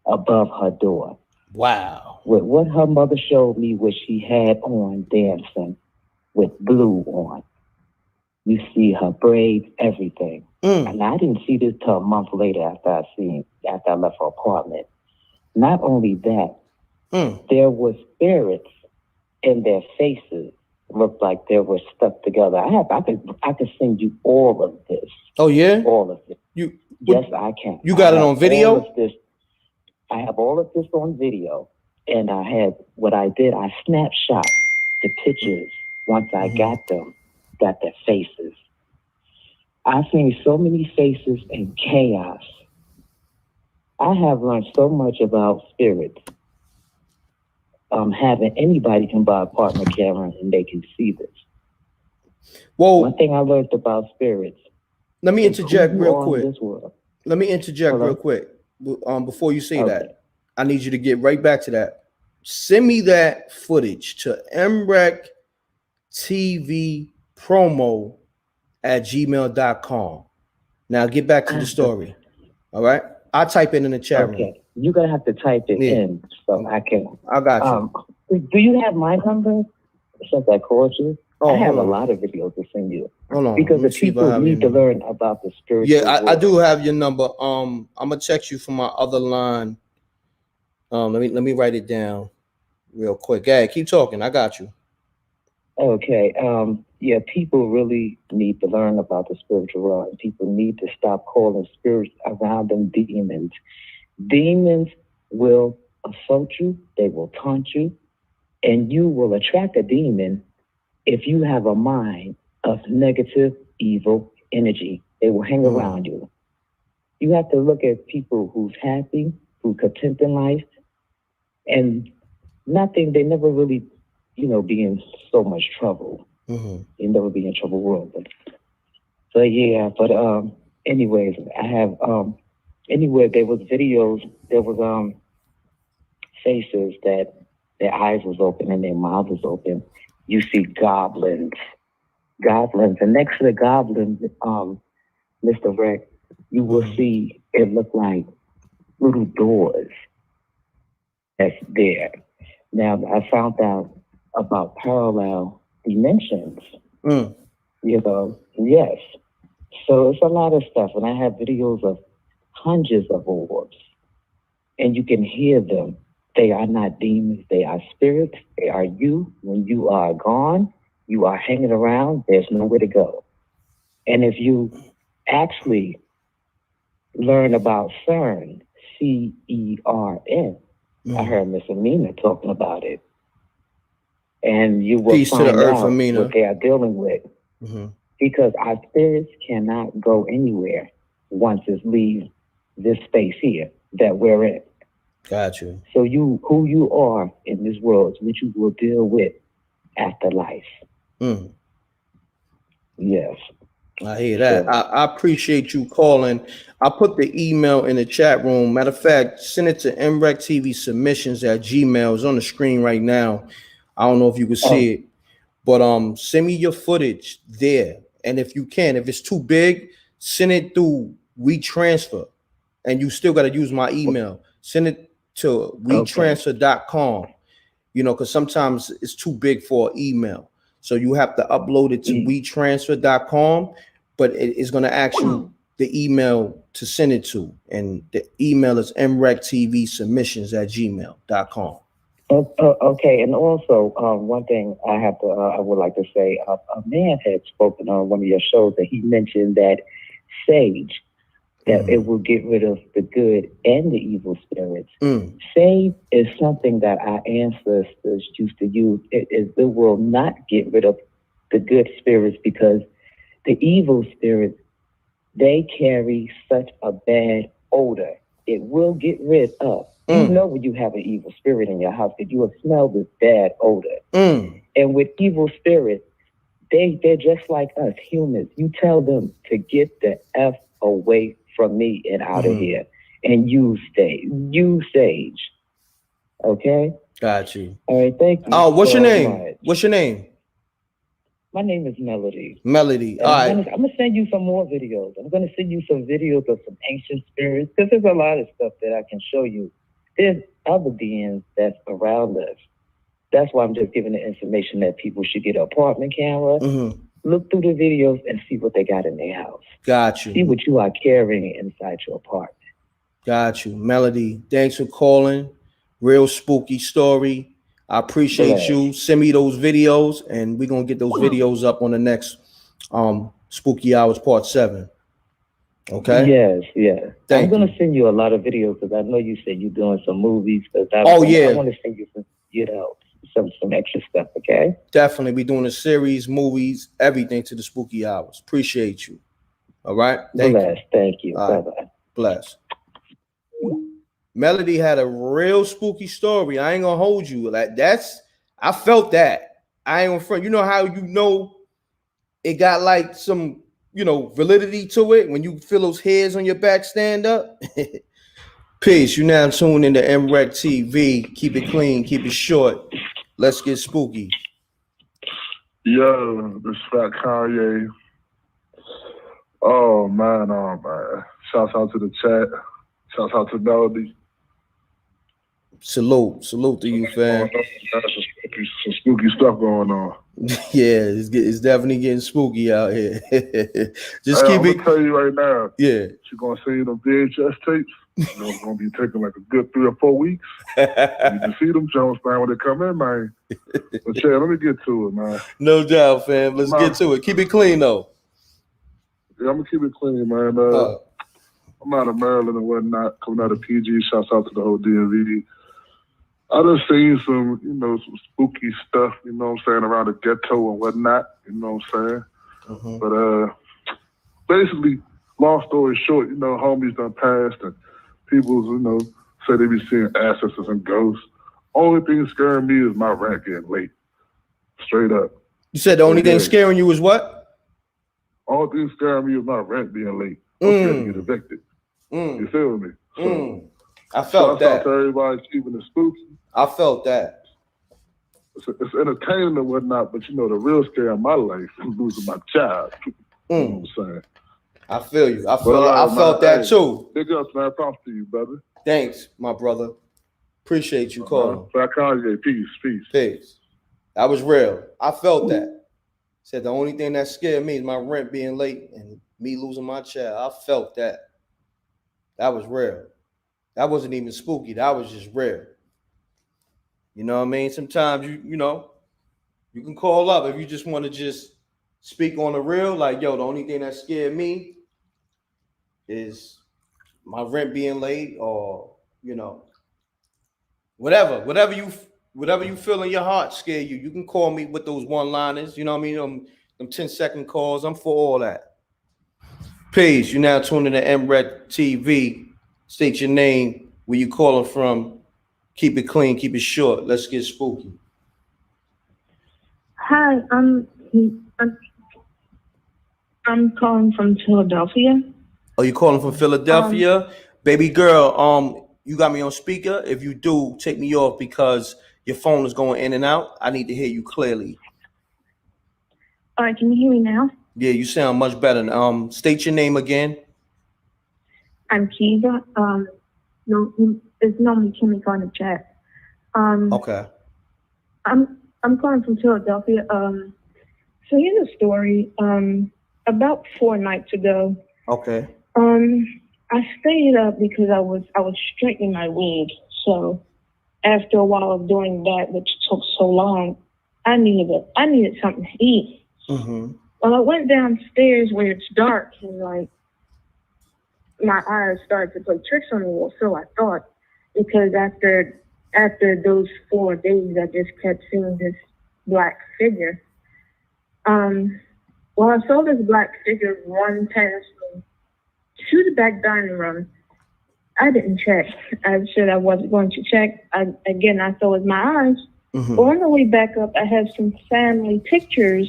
above her door. Wow. With what her mother showed me, what she had on dancing with blue on. You see her braids, everything. And I didn't see this till a month later after I left her apartment. Not only that, there were spirits in their faces. Looked like they were stuck together. I could send you all of this. Oh yeah? All of it. Yes, I can. You got it on video? I have all of this on video. And I snapshot the pictures once I got their faces. I've seen so many faces in chaos. I have learned so much about spirits. Having anybody can buy a partner camera and they can see this. Well, one thing I learned about spirits. Let me interject real quick. Let me interject real quick. Before you say that, I need you to get right back to that. Send me that footage to MRecktv promo at gmail.com. Now get back to the story. All right. I'll type it in the chat room. Okay. You're going to have to type it in so I can. I got you. Do you have my number since I called you? I have a lot of videos to send you. Hold on. Because the people need to learn about the spiritual world. I do have your number. I'm gonna text you from my other line. Let me write it down real quick. Hey, keep talking. I got you. Okay. People really need to learn about the spiritual world, and people need to stop calling spirits around them demons. Demons will assault you, they will taunt you, and you will attract a demon if you have a mind of negative, evil energy. They will hang around you. You have to look at people who's happy, who's content in life, and they never really, be in so much trouble. They never be in trouble world. Anyways, I have, there was videos, there was faces that their eyes was open and their mouth was open. You see goblins, and next to the goblins, Mr. Reck, you will see it look like little doors that's there. Now, I found out about parallel dimensions, yes. So it's a lot of stuff, and I have videos of hundreds of orbs, and you can hear them. They are not demons, they are spirits, they are you. When you are gone, you are hanging around, there's nowhere to go. And if you actually learn about CERN, CERN, I heard Miss Amina talking about it. And you will Peace find to the earth, out Amina. what they are dealing with. Because our spirits cannot go anywhere once it leaves this space here that we're in. Got you. So who you are in this world is what you will deal with after life. Yes. I hear that. I appreciate you calling. I put the email in the chat room. Matter of fact, send it to MRecktv submissions at Gmail. It's on the screen right now. I don't know if you can see it, but send me your footage there. And if you can, if it's too big, send it through WeTransfer. And you still got to use my email. Send it to WeTransfer.com. Because sometimes it's too big for an email. So you have to upload it to WeTransfer.com, but it's going to ask you the email to send it to. And the email is MRecktv submissions at gmail.com. Okay, and also one thing I would like to say, a man had spoken on one of your shows that he mentioned that sage, that it will get rid of the good and the evil spirits. Sage is something that our ancestors used to use. It will not get rid of the good spirits because the evil spirits, they carry such a bad odor. It will get rid of. You know when you have an evil spirit in your house because you will smell this bad odor. And with evil spirits, they're just like us humans. You tell them to get the F away from me and out of here. And use sage. Okay? Got you. All right, thank you. Oh, what's your so name? much. What's your name? My name is Melody. Melody. And All I'm right. gonna send you some more videos. I'm gonna send you some videos of some ancient spirits because there's a lot of stuff that I can show you. There's other beings that's around us. That's why I'm just giving the information that people should get an apartment camera, look through the videos, and see what they got in their house. Got you. See what you are carrying inside your apartment. Got you. Melody, thanks for calling. Real spooky story. I appreciate you. Send me those videos, and we're gonna get those videos up on the next Spooky Hours Part 7. Okay? Yes, yeah. Thank I'm gonna send you a lot of videos because I know you said you're doing some movies. I yeah. want to send you some, some extra stuff. Okay. Definitely. We're doing a series, movies, everything to the Spooky Hours. Appreciate you. All right. Bless. Thank you. All right. Bye-bye. Bless. Melody had a real spooky story. I ain't gonna hold you. I felt that. I ain't gonna front. You know how it got like some, validity to it when you feel those hairs on your back stand up. Peace. You now tuned into MRecktv. Keep it clean, keep it short. Let's get spooky. Yo, this Fat Kanye. Oh man. Shouts out to the chat. Shouts out to Melody. Salute to you, fam. Some spooky stuff going on. Yeah, it's definitely getting spooky out here. Just I'm keep it. gonna tell you right now. Yeah. She's gonna send you them VHS tapes. It's gonna be taking like a good 3 or 4 weeks. You can see them Jones man when they come in, man. But yeah, let me get to it, man. No doubt, fam. Let's get to it. Keep it clean though. Yeah, I'm gonna keep it clean, man. I'm out of Maryland and whatnot, coming out of PG. Shouts out to the whole DMV. I done seen some, some spooky stuff, what I'm saying, around the ghetto and whatnot, what I'm saying? But basically, long story short, homies done passed and people, say they be seeing ancestors and ghosts. Only thing scaring me is my rent getting late. Straight up. You said the only thing scaring you was what? Only thing scaring me is my rent being late. I'm scared to get evicted. You feel me? So, I felt that. Shout out to everybody keeping it spooky. I felt that. It's entertaining and whatnot, but the real scare in my life is losing my child. You know what I'm saying? I feel you. I felt that too. Big ups, man. Talk to you, brother. Thanks, my brother. Appreciate you calling. Back Kanye, peace. Peace. That was real. I felt that. Said the only thing that scared me is my rent being late and me losing my child. I felt that. That was real. That wasn't even spooky. That was just real. You know what I mean? Sometimes you can call up if you just want to just speak on the real. Like, yo, the only thing that scared me is my rent being late, or whatever you feel in your heart scare you. You can call me with those one-liners. You know what I mean? Them 10-second calls. I'm for all that. Peace. You now tuned in to MRecktv. State your name, where you calling from. Keep it clean, keep it short. Let's get spooky. Hi, I'm calling from Philadelphia. Oh, you calling from Philadelphia? Baby girl, you got me on speaker. If you do, take me off because your phone is going in and out. I need to hear you clearly. All right, can you hear me now? Yeah, you sound much better. State your name again. I'm Kiva. It's normally Kimmy on the chat. Okay. I'm calling from Philadelphia. So here's a story. About 4 nights ago. Okay. I stayed up because I was straightening my wig. So after a while of doing that, which took so long, I needed something to eat. Well, I went downstairs where it's dark and my eyes started to play tricks on me, or so I thought, because after those 4 days, I just kept seeing this black figure. Well, I saw this black figure run past me to the back dining room. I didn't check. I said I wasn't going to check. I thought with my eyes. Well, on the way back up, I had some family pictures,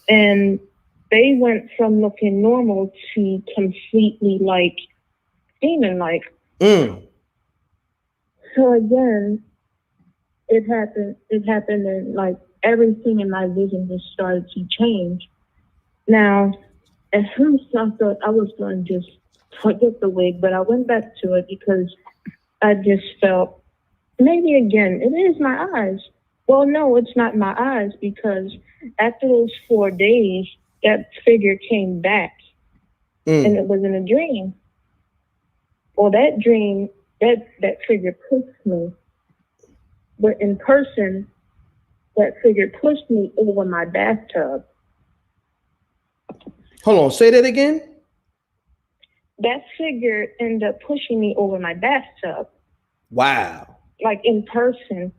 and they went from looking normal to completely demon-like. So again, it happened in everything in my vision just started to change. Now, at first I thought I was going to just forget the wig, but I went back to it because I just felt, maybe again, it is my eyes. Well, no, it's not my eyes, because after those 4 days, that figure came back, and it was in a dream. Well, that dream, that figure pushed me, but in person, that figure pushed me over my bathtub. Hold on, say that again. That figure ended up pushing me over my bathtub. Wow. Like in person.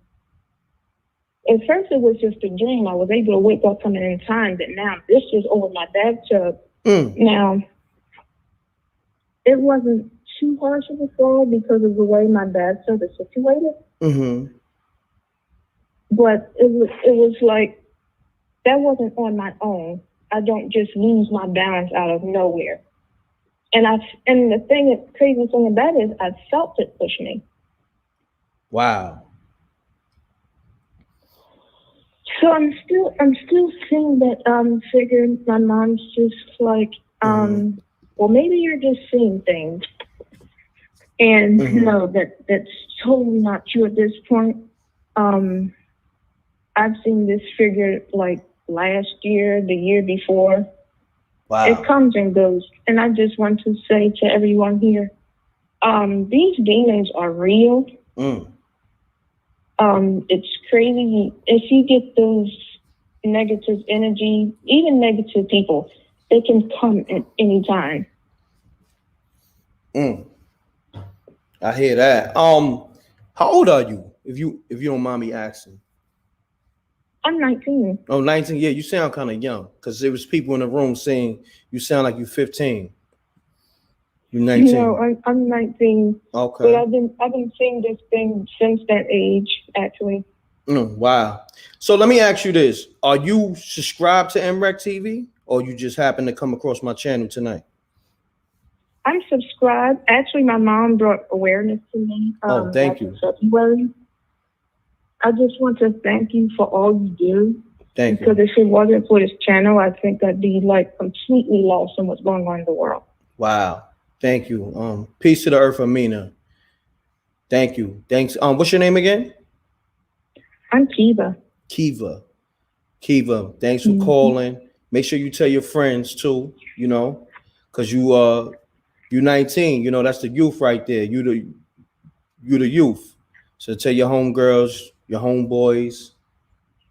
At first it was just a dream. I was able to wake up from it in time, but now this is over my bathtub. Now, it wasn't too harsh of a fall because of the way my bathtub is situated. But it was like, that wasn't on my own. I don't just lose my balance out of nowhere. And the crazy thing about it is I felt it push me. Wow. So I'm still seeing that figure. My mom's just like, well, maybe you're just seeing things. And no, that's totally not true at this point. I've seen this figure like last year, the year before. Wow. It comes and goes. And I just want to say to everyone here, these demons are real. It's crazy. If you get those negative energy, even negative people, they can come at any time. I hear that. How old are you? If you don't mind me asking. I'm 19. Oh, 19. Yeah, you sound kind of young, because there was people in the room saying you sound like you're 15. You're 19. No, I'm 19. Okay. But I've been seeing this thing since that age, actually. Wow. So let me ask you this: are you subscribed to MRecktv, or you just happened to come across my channel tonight? I'm subscribed. Actually, my mom brought awareness to me. Thank you. In February. I just want to thank you for all you do. Thank you. Because if it wasn't for this channel, I think I'd be like completely lost in what's going on in the world. Wow. Thank you. Peace to the earth, Amina. Thank you. Thanks. What's your name again? I'm Kiva. Kiva. Thanks for calling. Make sure you tell your friends too, because you're 19. That's the youth right there. You the youth. So tell your homegirls, your homeboys,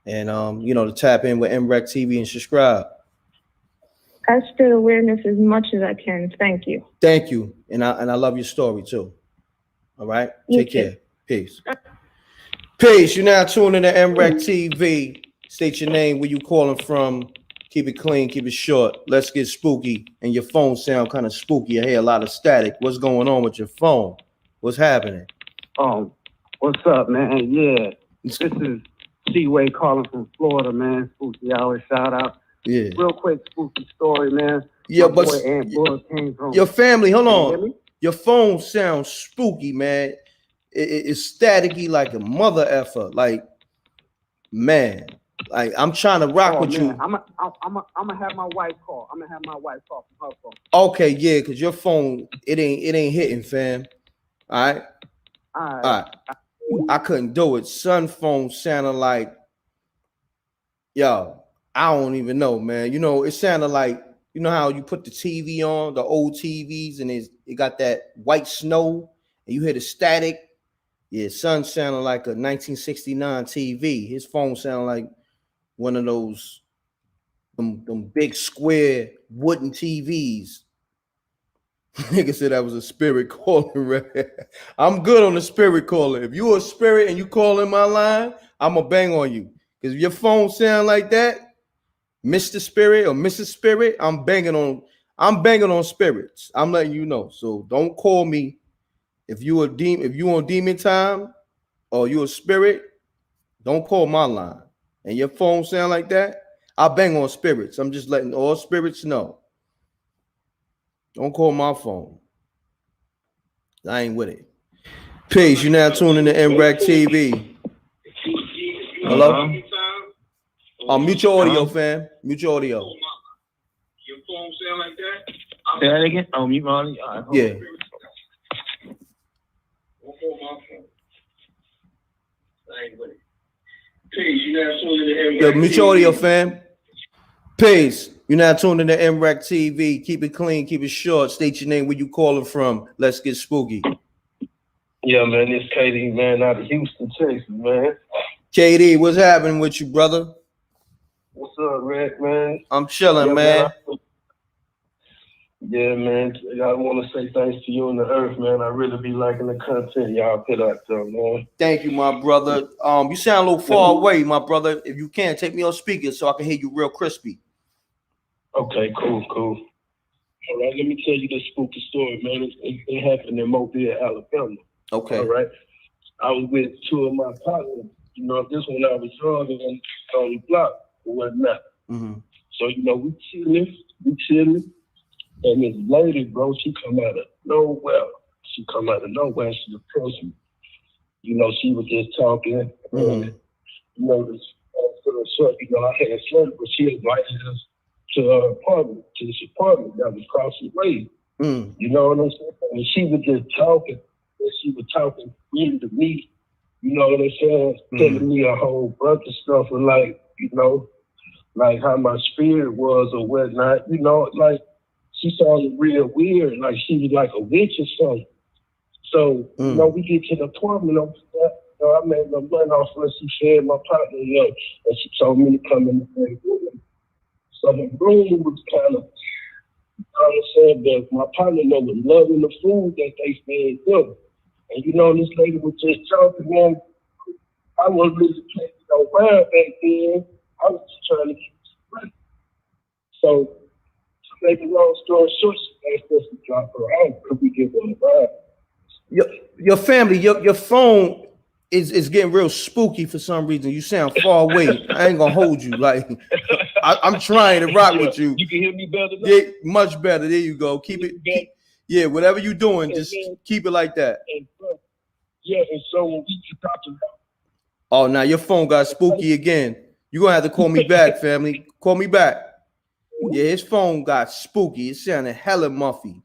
and to tap in with MRecktv and subscribe. I spread awareness as much as I can. Thank you. Thank you. And I love your story too. All right. Take care. Peace. Peace. You're now tuning to MRecktv. State your name, where you calling from. Keep it clean, keep it short. Let's get spooky. And your phone sound kind of spooky. I hear a lot of static. What's going on with your phone? What's happening? What's up, man? Yeah. This is C-Way calling from Florida, man. Spooky hour, shout out. Yeah. Real quick, spooky story, man. Yeah, My but boy Aunt Bull came from your family, hold Can you hear on. me? Your phone sounds spooky, man. It's staticky like a mother effer. Like, man, like I'm trying to rock with you. I'm gonna have my wife call. I'm gonna have my wife call from her phone. Okay, yeah, because your phone, it ain't hitting, fam. All right. I couldn't do it. Son phone sounded like, yo, I don't even know, man. It sounded like, how you put the TV on, the old TVs, and it got that white snow, and you hear the static. Yeah, son sounded like a 1969 TV. His phone sounded like one of those them big square wooden TVs. Nigga said that was a spirit calling. Right? I'm good on the spirit calling. If you a spirit and you call in my line, I'ma bang on you. Because if your phone sound like that, Mr. Spirit or Mrs. Spirit, I'm banging on spirits. I'm letting you know. So don't call me if you on demon time or you a spirit. Don't call my line. And your phone sound like that, I bang on spirits. I'm just letting all spirits know. Don't call my phone. I ain't with it. Peace. You're now tuning to MRecktv. Hello? Mute your audio, fam. Mute your audio. Your phone sound like that? Say that again? Oh, mute my audio? All right, Yeah. Yo, mute your audio, fam. Peace. You're not tuned in to MRecktv TV. Keep it clean, keep it short. State your name, where you calling from. Let's get spooky. Yeah, man, it's KD, man, out of Houston, Texas, man. KD, what's happening with you, brother? What's up, Rick, man? I'm chilling, man. Yeah, man. I want to say thanks to you and the Earth, man. I really be liking the content y'all put out there, man. Thank you, my brother. You sound a little far away, my brother. If you can, take me on speaker so I can hear you real crispy. Okay, cool. All right, let me tell you this spooky story, man. It happened in Mobile, Alabama. Okay. All right. I was with two of my partners. You know, this one I was young and on the block or whatnot. Mm-hmm. So, you know, we chilling. And this lady, bro, she come out of nowhere. She approached me. You know, she was just talking. Mm-hmm. And, you know, this short, you know, I had slept, but she invited us to her apartment, to this apartment that was across the way. Mm. You know what I'm saying? And she was just talking. And she was talking really to me. You know what I'm saying? Telling me a whole bunch of stuff and like, you know, like how my spirit was or whatnot. You know, like she sounded real weird, like she was like a witch or something. So, you know, we get to the apartment. I made my money off her. She fed my partner, you know, and she told me to come in the room. So the room was kind of, saying that my partner was loving the food that they fed them. And you know, this lady was just talking, man. I wasn't really playing no around back then. I was just trying to get money. So, to make a long story short, she asked us to drop her out. Could we give her a ride? Your family, your phone is getting real spooky for some reason. You sound far away. I ain't gonna hold you. Like I'm trying to rock with you. You can hear me better now? Yeah, much better. There you go. Keep it. Whatever you're doing, just keep it like that. And so when we get talking about, oh, now your phone got spooky again. You're gonna have to call me back, family. Call me back. Yeah, his phone got spooky. It sounded hella muffy.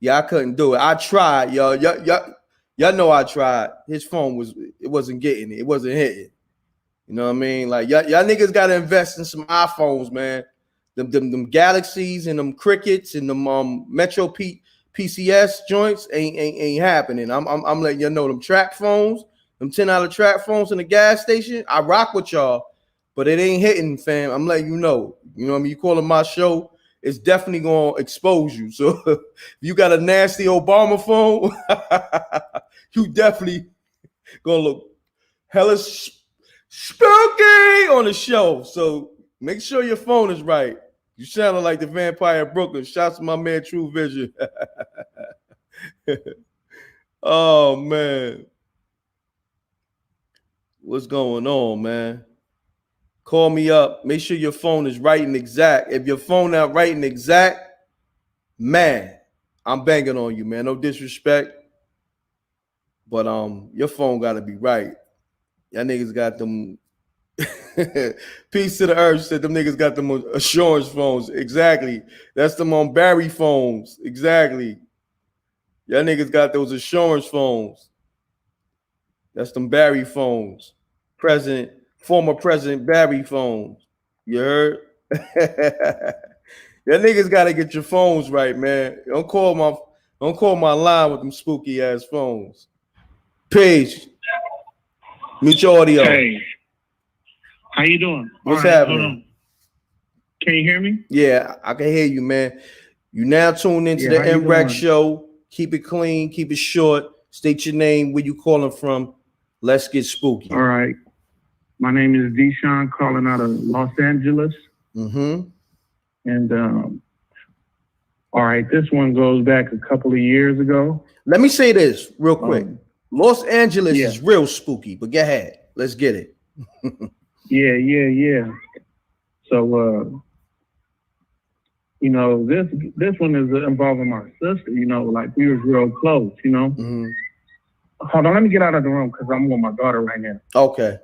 Yeah, I couldn't do it. I tried, y'all. Y'all know I tried. His phone wasn't getting it. It wasn't hitting. You know what I mean? Like y'all niggas gotta invest in some iPhones, man. Them Galaxies and them Crickets and them Metro PCS joints ain't happening. I'm letting y'all know them track phones, them $10 track phones in the gas station. I rock with y'all, but it ain't hitting, fam. I'm letting you know. You know what I mean? You calling my show, it's definitely gonna expose you. So if you got a nasty Obama phone, you definitely gonna look hella spooky on the show. So make sure your phone is right. You sounded like the vampire of Brooklyn. Shouts to my man True Vision. Oh man. What's going on, man? Call me up. Make sure your phone is right and exact. If your phone not right and exact, man, I'm banging on you, man. No disrespect. But your phone gotta be right. Y'all niggas got them. Peace to the earth said them niggas got them assurance phones. Exactly. That's them on Barry phones. Exactly. Y'all niggas got those assurance phones. That's them Barry phones. Former President Barry phones. You heard? Y'all niggas gotta get your phones right, man. Don't call my line with them spooky ass phones. Page. Mute your audio. Hey. How you doing? What's All right, happening? hold on. Can you hear me? Yeah, I can hear you, man. You now tuned into the M.Reck show. Keep it clean, keep it short. State your name, where you calling from. Let's get spooky. All right. My name is Deshaun, calling out of Los Angeles. Mm-hmm. And all right, this one goes back a couple of years ago. Let me say this real quick. Los Angeles is real spooky, but go ahead. Let's get it. Yeah. So, you know, this one is involving my sister. You know, like we was real close. You know. Mm-hmm. Hold on, let me get out of the room because I'm with my daughter right now. Okay.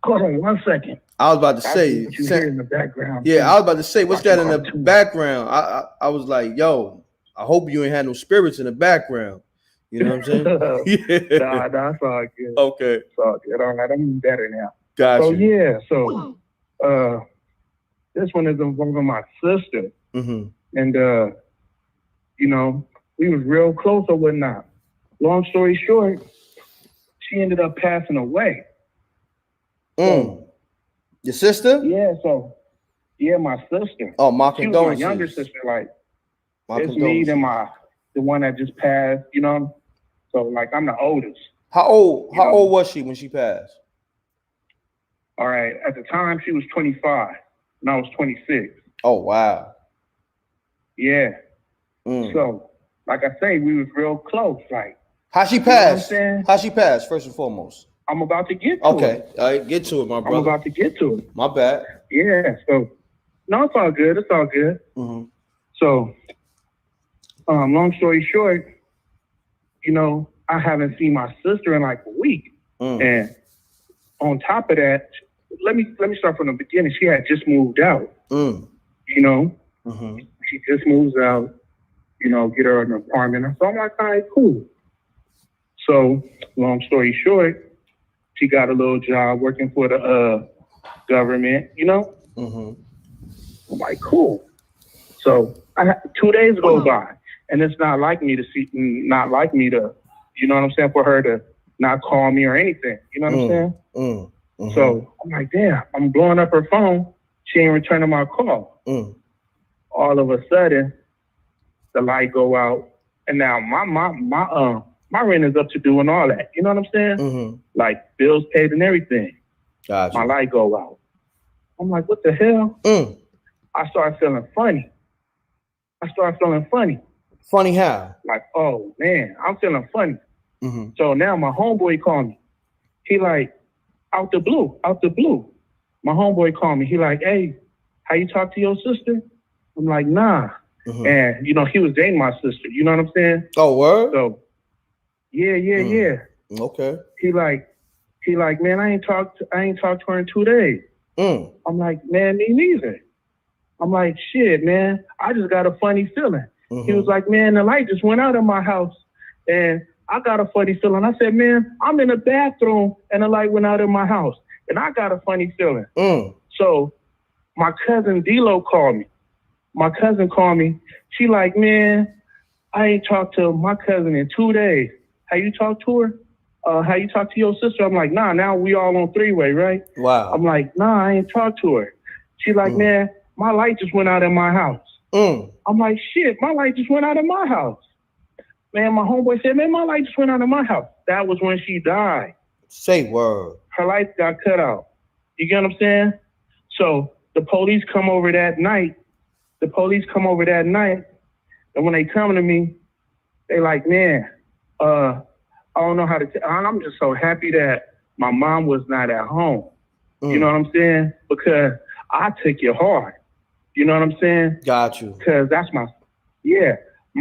Hold on 1 second. I was about to say, what you hear in the background. yeah, I was about to say, what's that in the background? I was like, yo, I hope you ain't had no spirits in the background. You know what I'm saying? Yeah. Nah, it's all good. Okay. It's all good. All right, I'm better now. Gotcha. So yeah, this one is involving my sister. Mm-hmm. And you know, we was real close or whatnot. Long story short, she ended up passing away. So, your sister? Yeah, yeah, my sister. Oh, my condolences. She was condolences. my younger sister, like My it's me, then the one that just passed, you know. So like I'm the oldest. How old was she when she passed? All right, at the time she was 25 and I was 26. Oh wow. Yeah. So like I say, we was real close. Like how she passed? How she passed, first and foremost? I'm about to get to it. Okay, all right, get to it, my brother. I'm about to get to it. My bad. Yeah, so no, it's all good. It's all good. Mm-hmm. So, long story short, you know, I haven't seen my sister in like a week, and on top of that, let me start from the beginning. She had just moved out. You know, she just moves out. You know, get her an apartment. So I'm like, all right, cool. So, long story short, she got a little job working for the government, you know? I'm like, cool. So 2 days go by, and it's not like me to, you know what I'm saying, for her to not call me or anything. You know what I'm saying? So I'm like, damn, I'm blowing up her phone. She ain't returning my call. All of a sudden, the light go out, and now my rent is up to due and all that. You know what I'm saying? Like bills paid and everything. Gotcha. My light go out. I'm like, what the hell? I start feeling funny. Funny how? Like, oh man, I'm feeling funny. So now my homeboy called me. He like, out the blue. My homeboy called me. He like, hey, how you talk to your sister? I'm like, nah. And you know, he was dating my sister. You know what I'm saying? Oh, word? So yeah. Okay. He like, man, I ain't talked to her in 2 days. I'm like, man, me neither. I'm like, shit, man, I just got a funny feeling. He was like, man, the light just went out in my house, and I got a funny feeling. I said, man, I'm in the bathroom, and the light went out in my house, and I got a funny feeling. So my cousin D-Lo called me. She like, man, I ain't talked to my cousin in 2 days. How you talk to her? How you talk to your sister? I'm like, nah, now we all on three-way, right? Wow. I'm like, nah, I ain't talked to her. She like, man, my light just went out in my house. I'm like, shit, my light just went out in my house. Man, my homeboy said, man, my light just went out in my house. That was when she died. Say word. Her lights got cut out. You get what I'm saying? So the police come over that night. And when they come to me, they like, man, I don't know how to I'm just so happy that my mom was not at home. You know what I'm saying? Because I took it hard. You know what I'm saying? Got you. Because that's my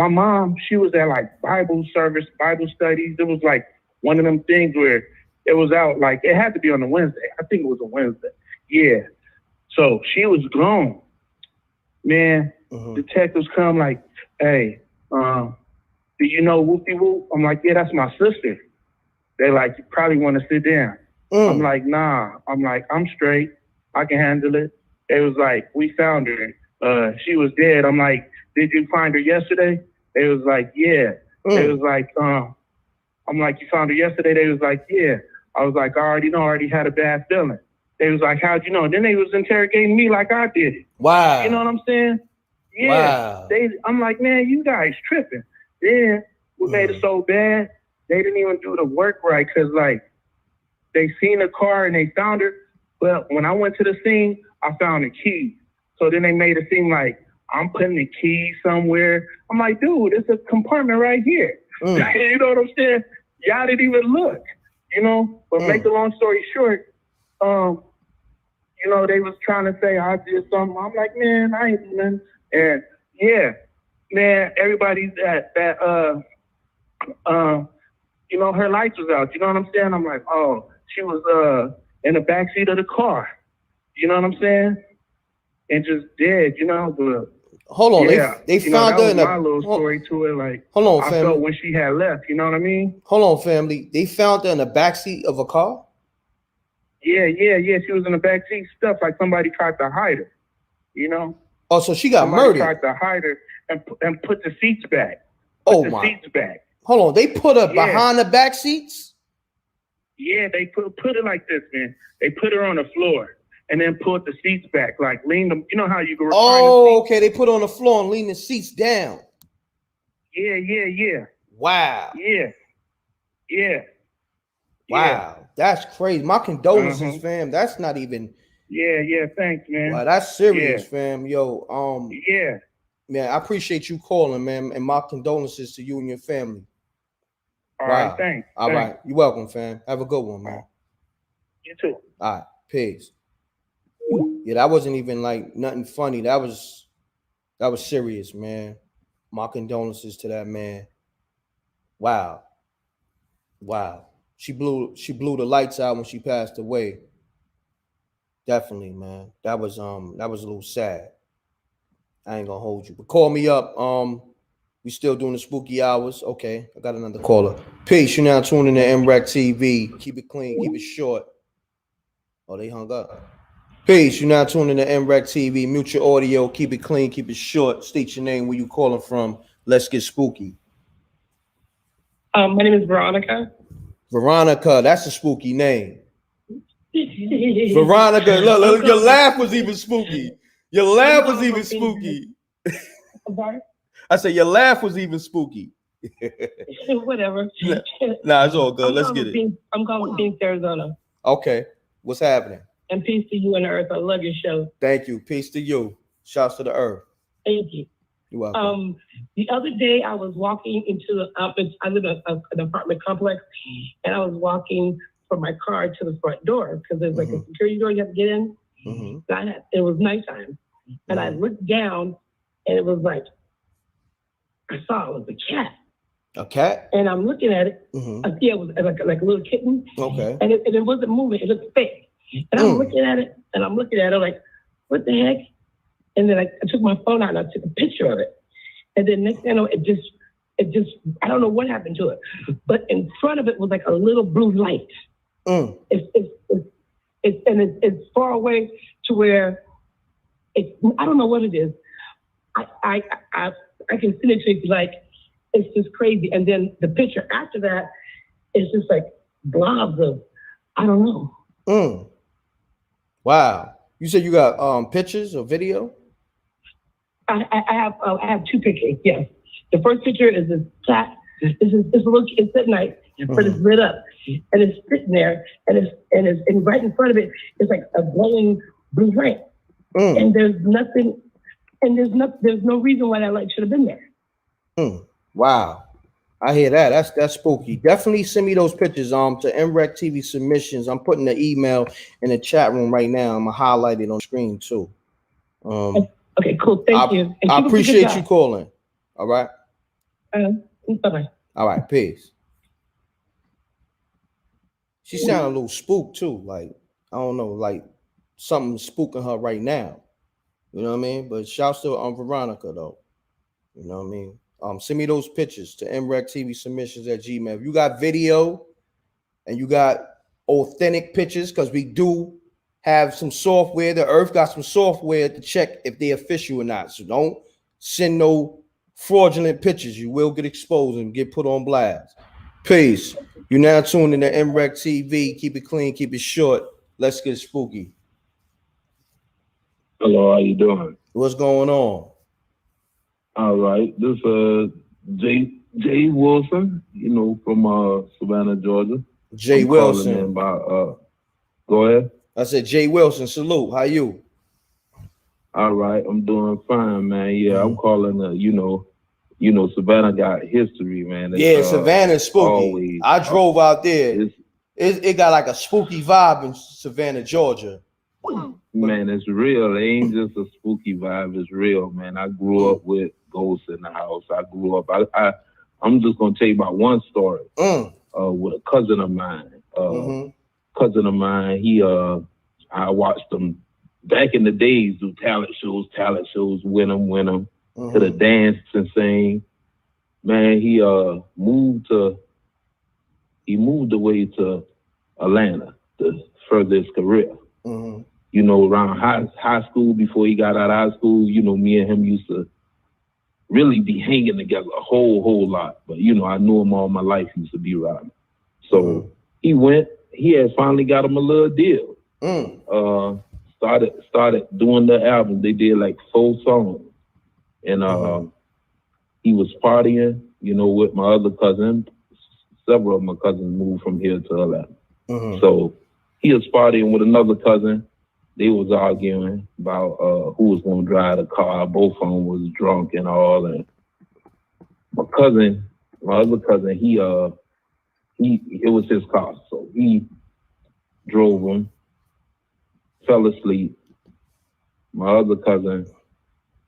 mom, she was at like Bible service, Bible studies. It was like one of them things where it was out, like it had to be on a Wednesday. I think it was a Wednesday. Yeah. So she was gone. Man, detectives come like, hey, do you know Whoopie Whoop? I'm like, yeah, that's my sister. They like, you probably want to sit down. I'm like, nah. I'm like, I'm straight. I can handle it. They was like, we found her. She was dead. I'm like, did you find her yesterday? They was like, yeah. They was like, I'm like, you found her yesterday? They was like, yeah. I was like, I already know. I already had a bad feeling. They was like, how'd you know? Then they was interrogating me like I did it. Wow. You know what I'm saying? Yeah. Wow. I'm like, man, you guys tripping. Then what made it so bad, they didn't even do the work right, because like they seen the car and they found her. But when I went to the scene, I found the keys. So then they made it seem like I'm putting the keys somewhere. I'm like, dude, it's a compartment right here. You know what I'm saying? Y'all didn't even look, you know? But make the long story short, you know, they was trying to say I did something. I'm like, man, I ain't doing nothing. And yeah, man, everybody's you know, her lights was out. You know what I'm saying? I'm like, oh, she was in the backseat of the car. You know what I'm saying? And just dead, you know. But hold on, yeah, they found her in my little story to it. Like, hold on, I family. felt when she had left. You know what I mean? Hold on, family. They found her in the backseat of a car. Yeah. She was in the backseat stuff like somebody tried to hide her. You know? Oh, so she got somebody murdered. Tried to hide her and put the seats back. Seats back. Hold on, they put her behind the back seats. Yeah, they put it like this, man. They put her on the floor and then pulled the seats back, like lean them. You know how you go? Oh, okay. They put her on the floor and lean the seats down. Yeah. Wow. Yeah. Wow, that's crazy. My condolences, fam. That's not even. Yeah. Thanks, man. Wow, that's serious, fam. Yo, Yeah. Man, I appreciate you calling, man, and my condolences to you and your family. All right, thanks. All right, you're welcome, fam. Have a good one, man. You too. All right, peace. Yeah, that wasn't even like nothing funny. That was serious, man. My condolences to that man. Wow. She blew the lights out when she passed away. Definitely, man. That was a little sad. I ain't gonna hold you. But call me up. We still doing the spooky hours. Okay, I got another caller. Peace. You're now tuning to MRecktv. Keep it clean, keep it short. Oh, they hung up. Peace. You're now tuning to MRecktv. Mute your audio. Keep it clean, keep it short. State your name, where you calling from. Let's get spooky. My name is Veronica. Veronica, that's a spooky name. Veronica, look, your laugh was even spooky. Your laugh was even spooky. I'm sorry? I said your laugh was even spooky. Whatever. Nah, it's all good. Let's get it. I'm calling from Phoenix, Arizona. Okay. What's happening? And peace to you and the earth. I love your show. Thank you. Peace to you. Shouts to the earth. Thank you. You're welcome. The other day I was walking into I live in an apartment complex, and I was walking from my car to the front door because there's like a security door you have to get in. It was nighttime, and I looked down, and it was like I saw it was a cat. A cat? And I'm looking at it. I see it was like a little kitten. Okay. And it wasn't moving. It looked fake. And I'm looking at it, like, what the heck? And then I took my phone out and I took a picture of it. And then next thing I know, it just, I don't know what happened to it. But in front of it was like a little blue light. It's far away to where I don't know what it is. I can send it to you if you like. It's just crazy. And then the picture after that is just like blobs of, I don't know. Wow. You said you got pictures or video? I have two pictures. Yes. The first picture is this cat. It's at night, but it's lit up, and it's sitting there, and right in front of it is like a glowing blue light, and there's nothing, and there's no reason why that light should have been there. Wow. I hear that. That's spooky. Definitely send me those pictures to MRecktv submissions. I'm putting the email in the chat room right now. I'm gonna highlight it on screen too. Okay, cool. Thank you. And I keep up the good appreciate job. you calling. All right. Bye-bye. All right, peace. She sounded a little spooked too. Like, I don't know, like something spooking her right now. You know what I mean? But shouts to Veronica though. You know what I mean? Send me those pictures to MRecktv submissions at Gmail. If you got video and you got authentic pictures, because we do have some software. The Earth got some software to check if they're official or not. So don't send no fraudulent pictures. You will get exposed and get put on blast. Peace. You're now tuned in to MRecktv. Keep it clean, keep it short. Let's get spooky. Hello, how you doing? What's going on? All right, this Jay Wilson, from Savannah, Georgia. Jay Wilson. Go ahead. I said Jay Wilson. Salute. How you? All right, I'm doing fine, man. Yeah, I'm calling. Savannah got history, man. It's, Savannah's spooky. Always, I drove out there. It got like a spooky vibe in Savannah, Georgia. Man, it's real. It ain't just a spooky vibe. It's real, man. I grew up with ghosts in the house. I grew up. I'm just gonna tell you about one story. With a cousin of mine. cousin of mine, I watched him back in the days do talent shows, win them, to the dance and sing. Man, he moved away to Atlanta to further his career. You know, around high school, before he got out of high school, you know, me and him used to really be hanging together a whole lot. But, you know, I knew him all my life. He used to be around me. So he had finally got him a little deal. Started doing the album. They did like 4 songs. And he was partying, you know, with my other cousin. Several of my cousins moved from here to Atlanta. So he was partying with another cousin. They was arguing about who was going to drive the car. Both of them was drunk and all. And my other cousin, it was his car. So he drove him, fell asleep. My other cousin,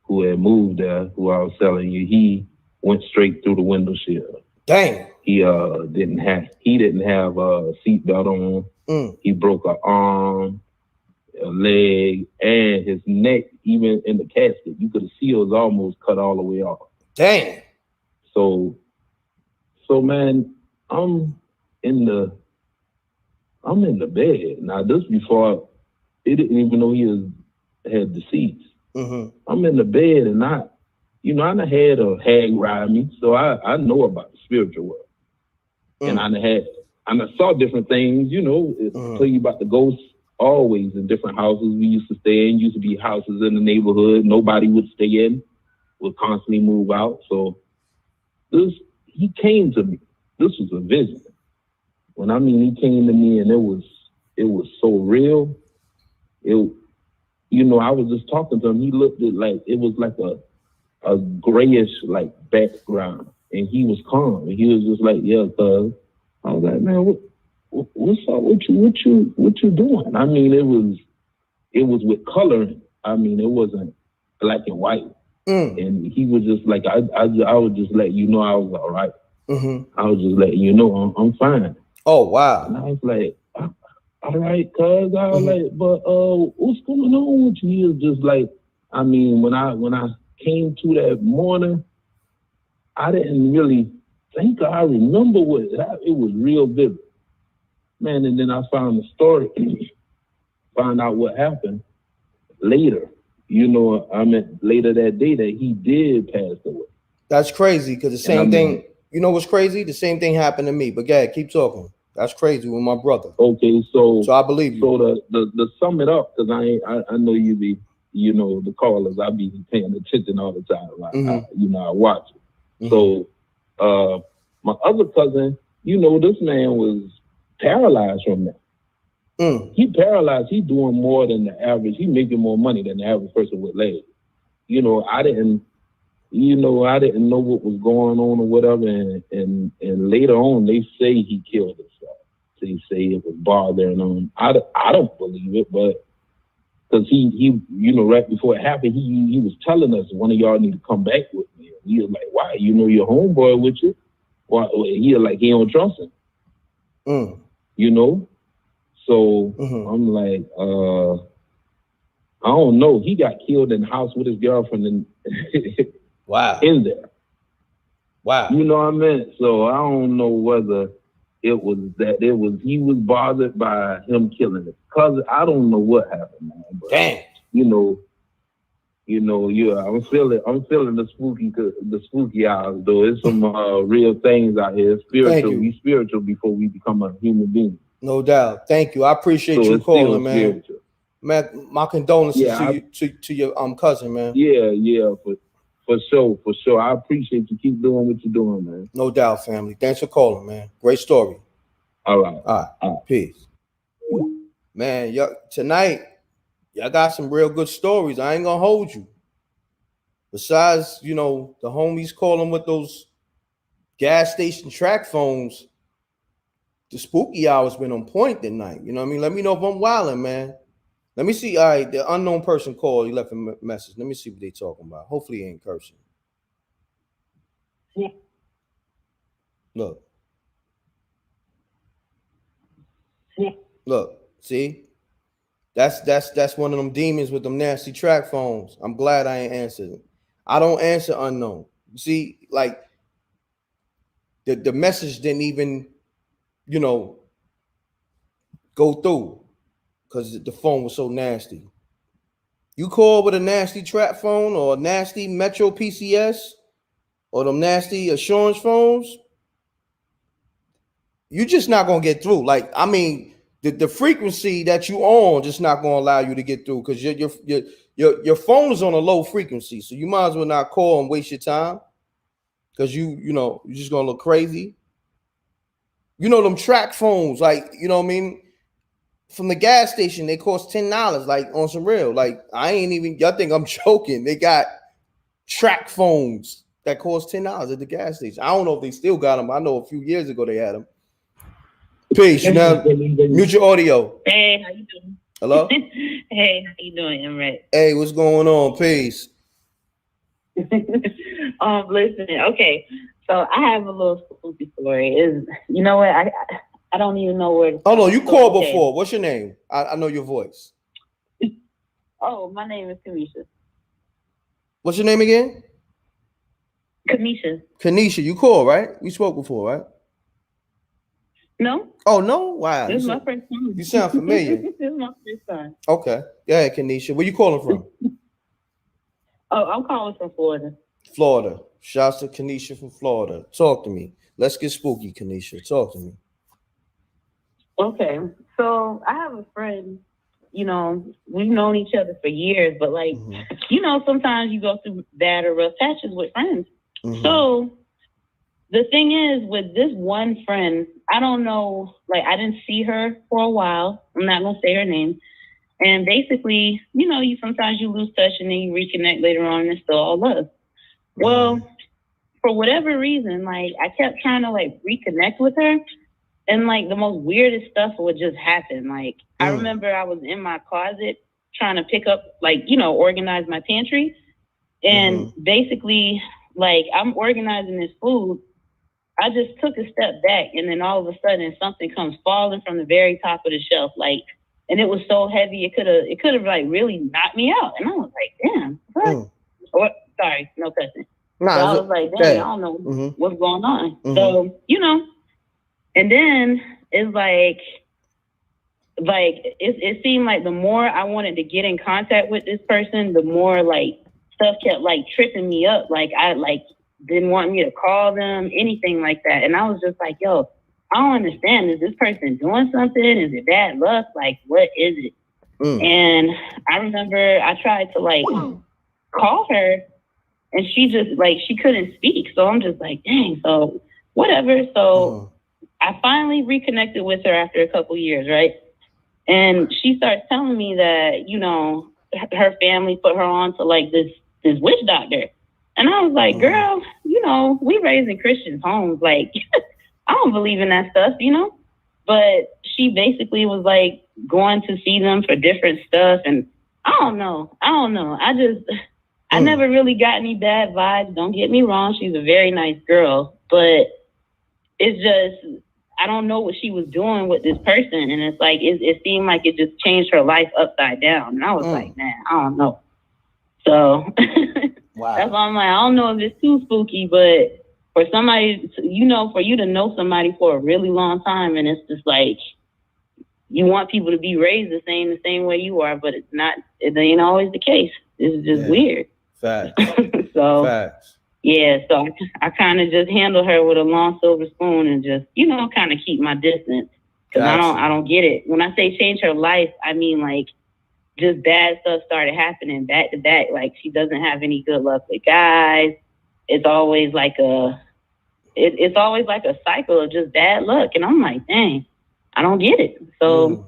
who had moved there, who I was telling you, he went straight through the window shield. Dang. He didn't have a seatbelt on. He broke an arm, a leg, and his neck, even in the casket. You could see it was almost cut all the way off. Dang. So man, I'm in the bed. Now this before they didn't even know he had deceased. I'm in the bed and I done had a hag ride me, so I know about the spiritual world. And I saw different things, you know, tell you about the ghosts always in different houses we used to stay in. Used to be houses in the neighborhood nobody would stay in, would constantly move out. So he came to me. This was a vision. When I mean he came to me and it was so real. You know, I was just talking to him. He looked at like it was like a grayish like background, and he was calm. And he was just like, "Yeah, cuz." I was like, "Man, what's up? What you doing?" I mean, it was with color. I mean, it wasn't black and white. And he was just like, I was just letting you know I was all right. I was just letting you know I'm fine. Oh wow! And I was like, all right, cuz. I was like, but what's going on with you? He was just like, I mean, when I came to that morning, I didn't really think I remember it was real vivid. Man, and then I found the story, found out what happened later. You know, I mean, later that day that he did pass away. That's crazy, because the same thing, you know what's crazy? The same thing happened to me. But yeah, keep talking. That's crazy with my brother. Okay, so I believe you. So the sum it up, because I know you be, you know, the callers, I be paying attention all the time. Like, I watch it. So my other cousin, you know, this man was paralyzed from that. He paralyzed. He doing more than the average. He making more money than the average person with legs. You know, I didn't know what was going on or whatever. And later on, they say he killed himself. They say it was bothering him. I don't believe it, but because he you know, right before it happened, he was telling us one of y'all need to come back with me. And he was like, why? You know your homeboy with you? Why? He like he don't trust him. You know. So I'm like, I don't know. He got killed in the house with his girlfriend wow. In there. Wow. You know what I mean? So I don't know whether it was he was bothered by him killing his cousin. I don't know what happened, man. But, damn. You know, yeah, I'm feeling the spooky hours though. It's some real things out here. Spiritual. We spiritual before we become a human being. No doubt. Thank you. I appreciate you calling, man. Spiritual. Man, my condolences to your cousin, man. Yeah, for sure. I appreciate you. Keep doing what you're doing, man. No doubt, family. Thanks for calling, man. Great story. All right. All right. Peace. Man, tonight, y'all got some real good stories. I ain't gonna hold you. Besides, you know, the homies calling with those gas station track phones, the spooky hour's been on point tonight. You know what I mean? Let me know if I'm wilding, man. Let me see. All right, the unknown person called. He left a message. Let me see what they talking about. Hopefully, he ain't cursing. Look. Look, see, that's one of them demons with them nasty track phones. I'm glad I ain't answered it. I don't answer unknown. See, like the message didn't even, go through because the phone was so nasty. You call with a nasty trap phone or a nasty Metro PCS or them nasty assurance phones, you're just not gonna get through. Like, I mean, the frequency that you on just not gonna allow you to get through because your phone is on a low frequency. So you might as well not call and waste your time because you're just gonna look crazy. Them track phones, like, what I mean? From the gas station, they cost $10, like on some real. Like, y'all think I'm joking. They got track phones that cost $10 at the gas station. I don't know if they still got them. I know a few years ago they had them. Peace. Now, mute your audio. Hey, how you doing? Hello? Hey, how you doing, M.Reck? Hey, what's going on? Peace. Listen, okay. So I have a little spooky story. You know what? I don't even know where to Oh, no, you called okay. before. What's your name? I know your voice. Oh, my name is Kamisha. What's your name again? Kamisha. Kanisha, you called, right? We spoke before, right? No. Oh, no? Wow. This is my first time. You sound familiar. This is my first time. Okay. Yeah, Kanisha. Where you calling from? Oh, I'm calling from Florida. Florida. Shouts to Kanisha from Florida. Talk to me. Let's get spooky, Kanisha. Talk to me. Okay. So I have a friend, we've known each other for years, but like, sometimes you go through bad or rough patches with friends. Mm-hmm. So the thing is with this one friend, I don't know, like I didn't see her for a while. I'm not going to say her name. And basically, sometimes you lose touch and then you reconnect later on and it's still all love. Mm-hmm. Well, for whatever reason, like I kept trying to like reconnect with her. And like the most weirdest stuff would just happen. Like I remember I was in my closet trying to pick up, like, organize my pantry. And basically, like I'm organizing this food. I just took a step back and then all of a sudden something comes falling from the very top of the shelf. Like, and it was so heavy, it could have like really knocked me out. And I was like, damn, what? Or, sorry, no cussing. So I was like, dang, I don't know what's going on. So, and then it's like it seemed like the more I wanted to get in contact with this person, the more like stuff kept like tripping me up. Like I like didn't want me to call them, anything like that. And I was just like, yo, I don't understand. Is this person doing something? Is it bad luck? Like, what is it? And I remember I tried to like call her and she just like, she couldn't speak. So I'm just like, dang, so whatever. So I finally reconnected with her after a couple years, right? And she starts telling me that, her family put her on to like this witch doctor. And I was like, girl, we raised in Christian homes. Like, I don't believe in that stuff, But she basically was like going to see them for different stuff. And I don't know. I never really got any bad vibes. Don't get me wrong. She's a very nice girl, but it's just, I don't know what she was doing with this person. And it's like, it seemed like it just changed her life upside down. And I was like, man, I don't know. So wow. That's why I'm like, I don't know if it's too spooky, but for somebody, for you to know somebody for a really long time, and it's just like, you want people to be raised the same way you are, but it ain't always the case. It's just weird. Facts. So Facts. Yeah, so I kind of just handle her with a long silver spoon and just, kind of keep my distance. Because I don't get it. When I say change her life, I mean, like, just bad stuff started happening back to back. Like, she doesn't have any good luck with guys. It's always like it's always like a cycle of just bad luck. And I'm like, dang, I don't get it. So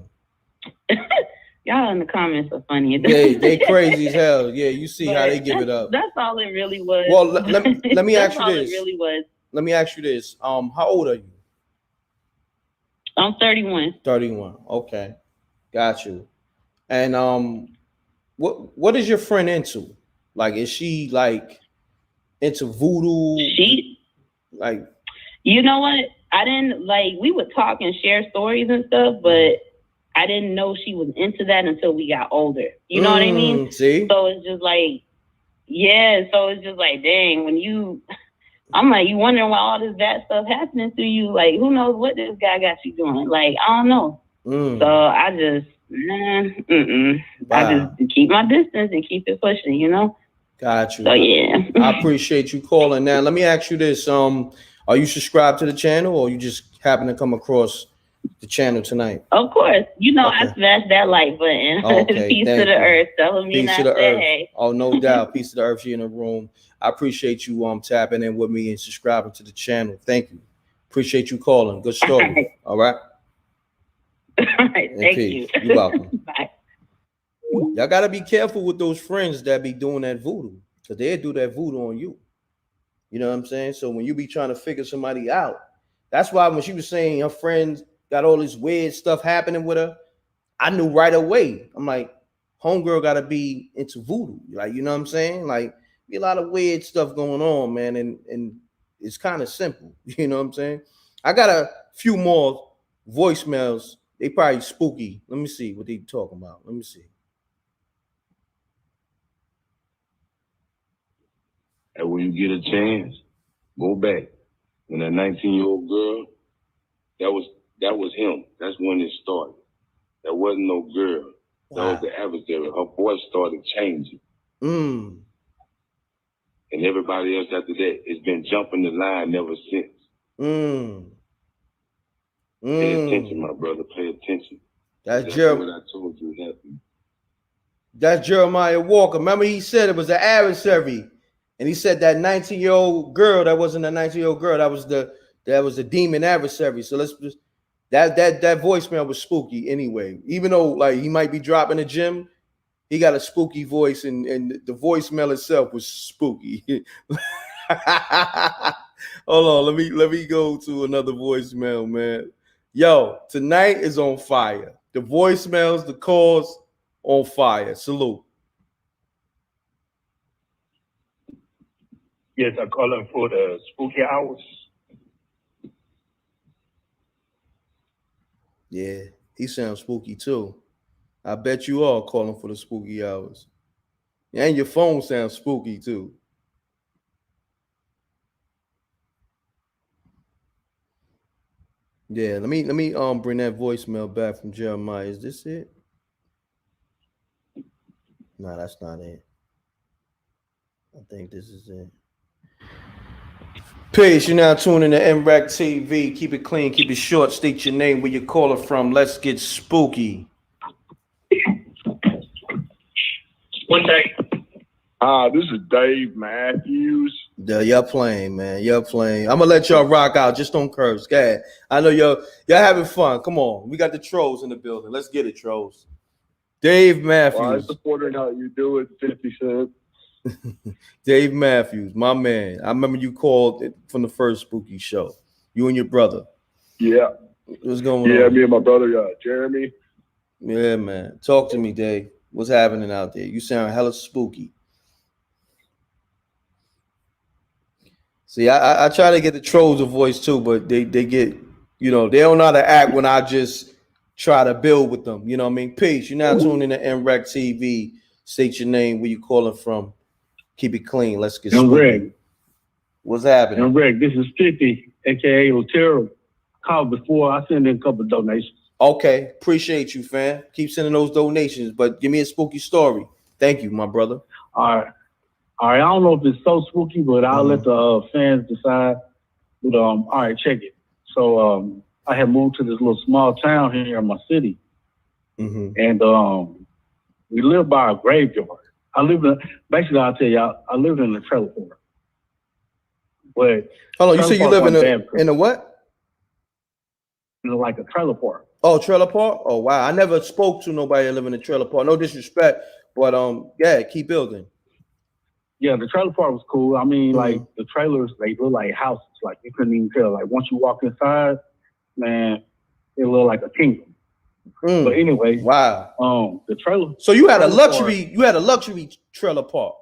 y'all in the comments are funny. They crazy as hell. Yeah, you see how they give it up. That's all it really was. Well, let me ask you this. It really was. Let me ask you this. How old are you? I'm 31. 31. Okay. Got you. And what is your friend into? Like, is she like into voodoo? Like, you know what? I didn't like, we would talk and share stories and stuff, but I didn't know she was into that until we got older. You know what I mean? See? So it's just like, yeah. So it's just like, dang, I'm like, you wondering why all this bad stuff happening to you? Like, who knows what this guy got you doing? Like, I don't know. So I just, I just keep my distance and keep it pushing, you know? Got you. So yeah. I appreciate you calling. Now, let me ask you this. Are you subscribed to the channel, or you just happen to come across the channel tonight? Of course. You know, I smashed that like button. Okay, Peace to the earth. Telling me Peace not to the earth. hey. Oh, no doubt. Peace to the earth. She in the room. I appreciate you tapping in with me and subscribing to the channel. Thank you. Appreciate you calling. Good story. All right. All right. Thank you. You're welcome. Bye. Y'all gotta be careful with those friends that be doing that voodoo, because they'll do that voodoo on you. You know what I'm saying? So when you be trying to figure somebody out, that's why when she was saying her friends got all this weird stuff happening with her, I knew right away. I'm like, homegirl gotta be into voodoo. Like, you know what I'm saying? Like, be a lot of weird stuff going on, man. And it's kind of simple. You know what I'm saying? I got a few more voicemails. They probably spooky. Let me see what they talking about. Let me see. And when you get a chance, go back. When that 19-year-old girl, that was him. That's when it started. That wasn't no girl. That was the adversary. Her voice started changing. And everybody else after that has been jumping the line ever since. Pay attention, my brother. Pay attention. That's what I told you happened. That's Jeremiah Walker. Remember, he said it was an adversary. And he said that 19-year-old girl, that wasn't a 19-year-old girl, that was the demon adversary. So let's just that voicemail was spooky anyway. Even though like he might be dropping a gem, he got a spooky voice, and the voicemail itself was spooky. Hold on, let me go to another voicemail, man. Yo, tonight is on fire. The voicemails, the calls on fire. Salute. Yes, I'm calling for the spooky hours. Yeah, he sounds spooky too. I bet you are calling for the spooky hours. And your phone sounds spooky too. Yeah, let me bring that voicemail back from Jeremiah. Is this it? No, that's not it. I think this is it. Peace, you're now tuning to MRecktv. Keep it clean, keep it short. State your name, where you calling from. Let's get spooky. One day. This is Dave Matthews. Yeah, y'all playing, man. Y'all playing. I'm gonna let y'all rock out. Just don't curse. Go ahead. I know y'all having fun. Come on. We got the trolls in the building. Let's get it, trolls. Dave Matthews. Well, I supported how you do it, 50 Cent. Dave Matthews, my man. I remember you called it from the first spooky show. You and your brother. Yeah. What's going on? Yeah, me and my brother, Jeremy. Yeah, man. Talk to me, Dave. What's happening out there? You sound hella spooky. See, I try to get the trolls a voice too, but they get, they don't know how to act when I just try to build with them. You know what I mean? Peace. You're now tuning in to MRecktv. State your name, where you calling from. Keep it clean. Let's get M.Reck. What's happening? M.Reck, this is 50, a.k.a. Otero. Called before. I sent in a couple of donations. Okay. Appreciate you, fam. Keep sending those donations, but give me a spooky story. Thank you, my brother. All right. I don't know if it's so spooky, but I'll let the fans decide. But all right, check it. So I had moved to this little small town here in my city. And we live by a graveyard. Basically, I'll tell y'all, I live in a trailer park. But hold on, you said you live in a what? Like a trailer park. Oh, trailer park? Oh, wow. I never spoke to nobody that live in a trailer park. No disrespect, but yeah, keep building. Yeah, the trailer park was cool. I mean, like the trailers, they look like houses. Like you couldn't even tell. Like once you walk inside, man, it looked like a kingdom. But anyway, wow. The trailer. So you had a luxury trailer park.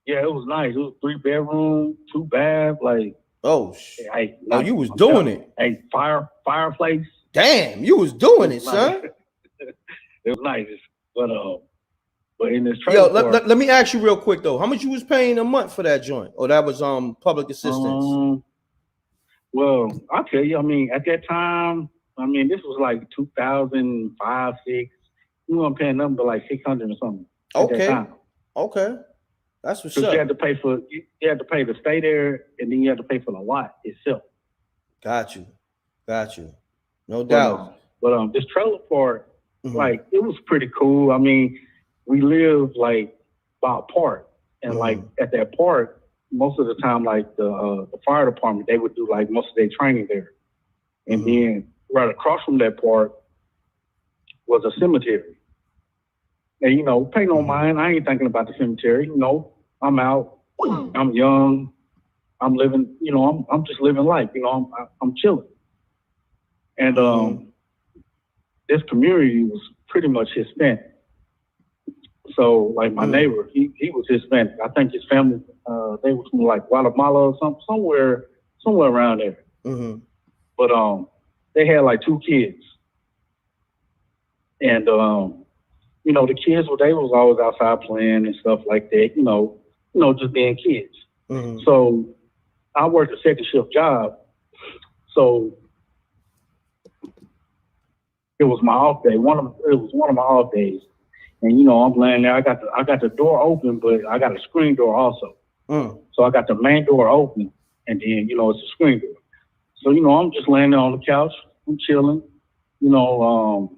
Yeah, it was nice. It was 3 bedroom, 2 bath, like. Oh, you was doing it. Hey, fireplace. Damn, you was doing it, son. It was nice, but in this trailer park, let me ask you real quick though. How much you was paying a month for that joint? Or that was public assistance? Well, I'll tell you. I mean, at that time, I mean, this was like 2005, 6. We weren't paying nothing but like 600 or something. Okay. That's what's up. Because you had to pay to stay there, and then you had to pay for the lot itself. Got you. No doubt. But this trailer park, like, it was pretty cool. I mean, we lived like by a park, and like at that park, most of the time, like the fire department, they would do like most of their training there. And then right across from that park was a cemetery. And, you know, pay no mind. I ain't thinking about the cemetery. You know, I'm out. I'm young. I'm living, you know, I'm just living life. You know, I'm chilling. And this community was pretty much Hispanic. So, like, my neighbor, he was Hispanic. I think his family, they were from, like, Guatemala or somewhere around there. But they had, like, 2 kids. And, you know, the kids, they was always outside playing and stuff like that, you know, just being kids. So I worked a second shift job. So it was my off day. It was one of my off days. And, you know, I'm laying there. I got the door open, but I got a screen door also. So I got the main door open, and then, you know, it's a screen door. So, you know, I'm just laying there on the couch. I'm chilling. You know,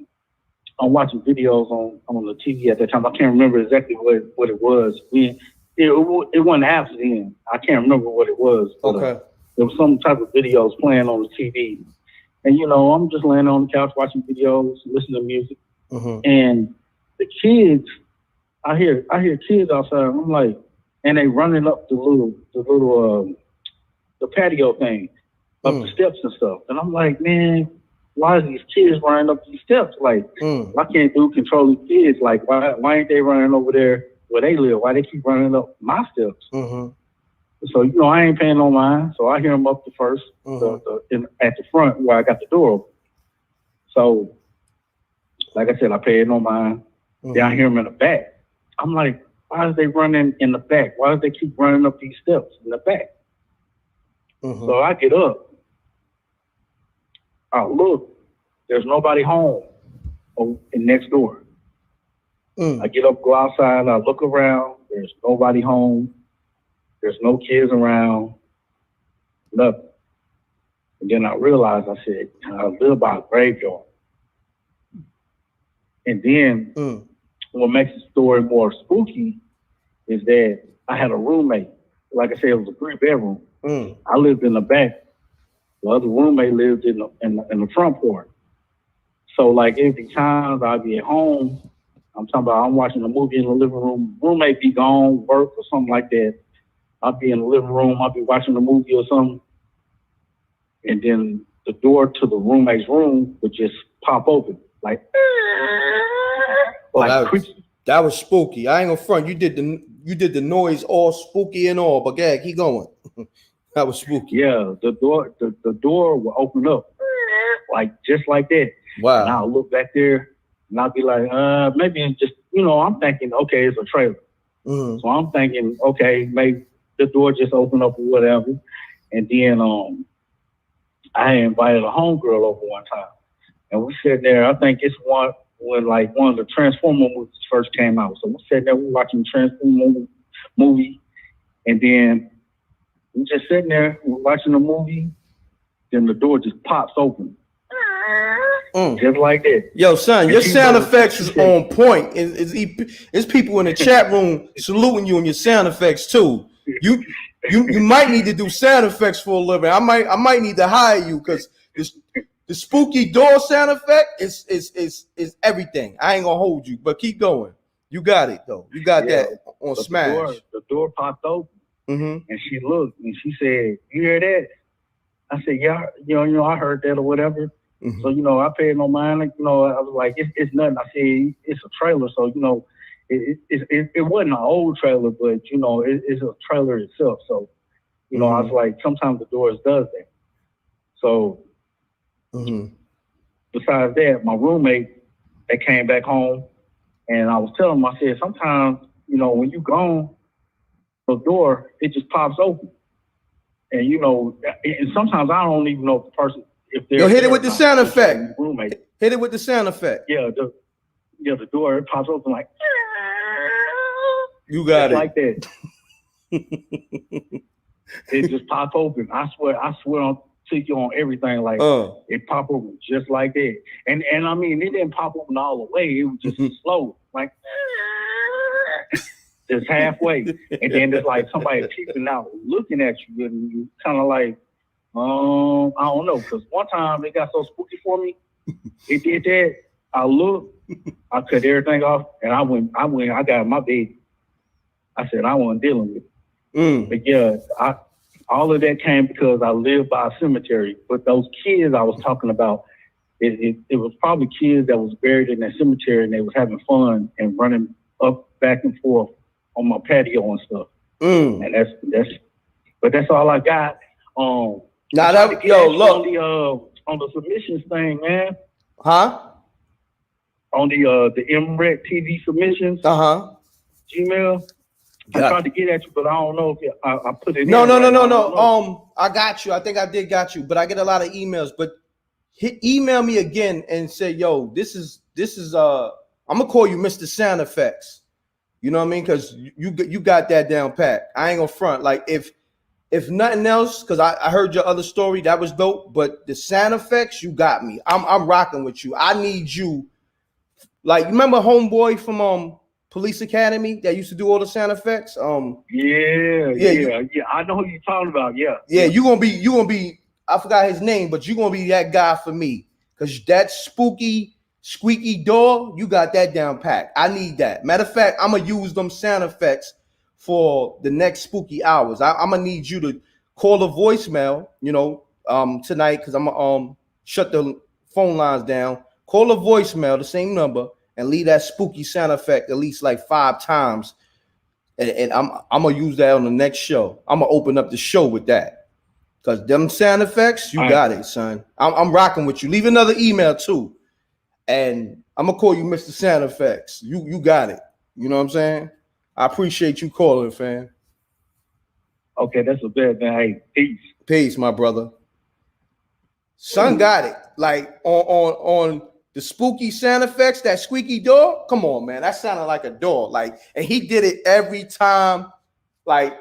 I'm watching videos on the TV at that time. I can't remember exactly what it was. It wasn't apps then. I can't remember what it was. But, there was some type of videos playing on the TV. And, you know, I'm just laying on the couch watching videos, listening to music. And the kids, I hear kids outside. I'm like, and they running up the patio thing, up the steps and stuff. And I'm like, man, why is these kids running up these steps? Like, why can't dude control these kids? Like, why ain't they running over there where they live? Why they keep running up my steps? So, you know, I ain't paying no mind. So I hear them up the first, at the front where I got the door open. So, like I said, I paid no mind. Then I hear them in the back. I'm like, why is they running in the back? Why do they keep running up these steps in the back? So I get up. I look, there's nobody home next door. I get up, go outside, I look around, there's nobody home, there's no kids around, nothing. And then I realized, I said, I live by a graveyard. And then what makes the story more spooky is that I had a roommate. Like I said, it was a 3-bedroom. I lived in the back. The other roommate lived in the front part. So, like, every time I'd be at home, I'm talking about I'm watching a movie in the living room. Roommate be gone, work or something like that. I'd be in the living room. I'd be watching a movie or something. And then the door to the roommate's room would just pop open. Like that was spooky. I ain't gonna front. You did the noise all spooky and all, but yeah, keep going. That was spooky. Yeah, the door will open up, like just like that. Wow. And I'll look back there and I'll be like, maybe it's just, you know, I'm thinking, okay, it's a trailer. So I'm thinking, okay, maybe the door just opened up or whatever. And then I invited a homegirl over one time. And we sat there, I think it's when like one of the Transformer movies first came out. So we sat there, we watching the Transformer movie, and then we just sitting there, we're watching the movie, then the door just pops open. Just like that. Yo, son, your sound effects is on point. It's people in the chat room saluting you on your sound effects too. You might need to do sound effects for a living. I might need to hire you because the spooky door sound effect is everything. I ain't gonna hold you, but keep going. You got it though. You got that on Smash. The door popped open, and she looked and she said, "You hear that?" I said, "Yeah, you know, I heard that or whatever." So, you know, I paid no mind. Like, you know, I was like, it's nothing. I said, it's a trailer. So, you know, it wasn't an old trailer, but, you know, it's a trailer itself. So, you know, I was like, sometimes the doors does that. So besides that, my roommate, they came back home, and I was telling them, I said, sometimes, you know, when you gone, the door, it just pops open. And, you know, and sometimes I don't even know if the person, if they're... Yo, hit it with the sound effect. Roommate. Hit it with the sound effect. Yeah, the door, it pops open like... You got it. Like that. It just pop open. I swear on to you on everything. Like it pop open just like that. And I mean, it didn't pop open all the way. It was just slow, like just halfway. And then there's like somebody peeping out, looking at you, and you kind of like, I don't know. Because one time it got so spooky for me. It did that. I looked, I cut everything off, and I got in my bed. I said I wasn't dealing with it. But yeah, all of that came because I live by a cemetery. But those kids I was talking about, it was probably kids that was buried in that cemetery, and they was having fun and running up back and forth on my patio and stuff. And that's all I got. Now that look on the submissions thing, man. Huh? On the MRecktv submissions. Gmail. I tried to get at you, but I don't know if I put it in. No. I got you. I think I did got you, but I get a lot of emails. But email me again and say, yo, this is I'm gonna call you Mr. Sound Effects. You know what I mean? Because you got that down pat. I ain't gonna front. Like if nothing else, because I heard your other story, that was dope. But the sound effects, you got me. I'm rocking with you. I need you. Like, you remember Homeboy from Police Academy that used to do all the sound effects? Yeah. I know who you're talking about. Yeah. You gonna be. I forgot his name, but you gonna be that guy for me. Cause that spooky, squeaky door, you got that down pat. I need that. Matter of fact, I'm gonna use them sound effects for the next spooky hours. I'm gonna need you to call a voicemail, tonight, because I'm gonna shut the phone lines down. Call a voicemail, the same number, and leave that spooky sound effect at least like 5 times. And I'm gonna use that on the next show. I'm gonna open up the show with that. Cause them sound effects, you got it, son. I'm rocking with you. Leave another email too. And I'm gonna call you Mr. Sound Effects. You got it. You know what I'm saying? I appreciate you calling, fam. Okay, that's a bad man. Hey, peace. Peace, my brother. Son got it. Like on the spooky sound effects, that squeaky door. Come on, man. That sounded like a door. Like, and he did it every time, like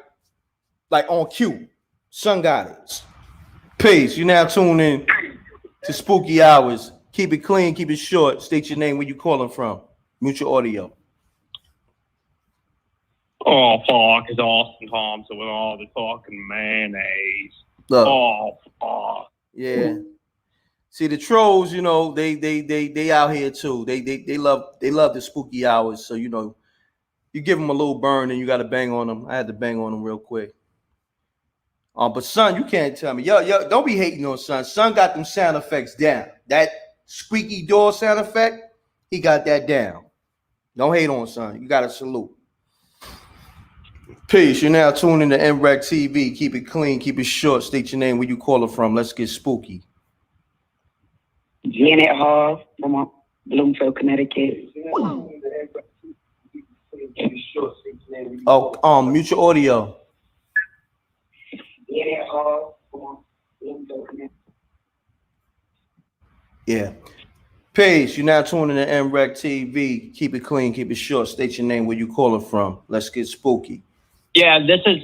on cue. Son got it. Peace. You now tune in to Spooky Hours. Keep it clean, keep it short. State your name, where you calling from. Mute your audio. Oh, fuck, it's Austin Thompson with all the talking mayonnaise. Look. Oh, fuck. Yeah. See, the trolls, they out here too. They love the spooky hours. So, you give them a little burn and you got to bang on them. I had to bang on them real quick. But son, you can't tell me. Yo, don't be hating on son. Son got them sound effects down. That squeaky door sound effect, he got that down. Don't hate on son. You got to salute. Peace. You're now tuned in to MRecktv. Keep it clean, keep it short. State your name, where you calling from. Let's get spooky. Janet Hall from Bloomfield, Connecticut. Oh, mute your audio. Janet Hall from Bloomfield, Connecticut. Yeah. Peace. You're now tuning in to MRecktv. Keep it clean, keep it short. State your name, where you calling from. Let's get spooky. Yeah, this is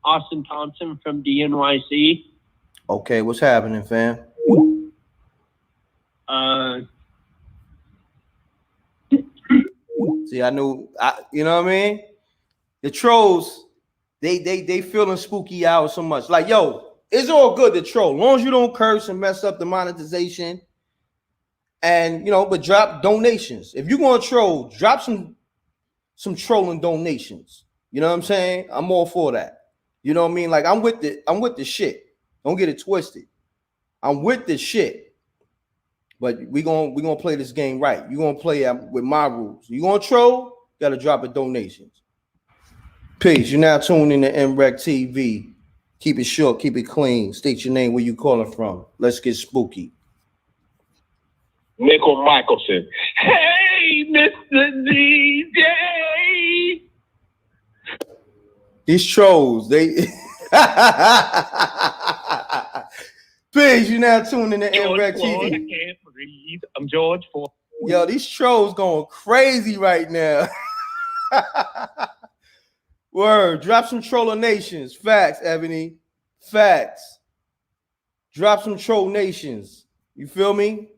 Austin Thompson from DNYC. Okay, what's happening, fam? See, I knew, you know what I mean? The trolls, they feeling spooky hours so much. Like, yo, it's all good to troll, as long as you don't curse and mess up the monetization. And but drop donations. If you're gonna troll, drop some trolling donations. You know what I'm saying? I'm all for that. You know what I mean? Like, I'm with the shit. Don't get it twisted. I'm with the shit. But we're gonna play this game right. You're gonna play with my rules. You gonna troll, gotta drop a donations. Peace. You're now tuned in to MRecktv. Keep it short, keep it clean. State your name, where you calling from. Let's get spooky. Michael Michelson. Hey, Mr. DJ. These trolls, they. Please, you now tuning in to M.Reck TV. I can't breathe. I'm George Ford. Yo, these trolls going crazy right now. Word, drop some troller nations. Facts, Ebony. Facts. Drop some troll nations. You feel me?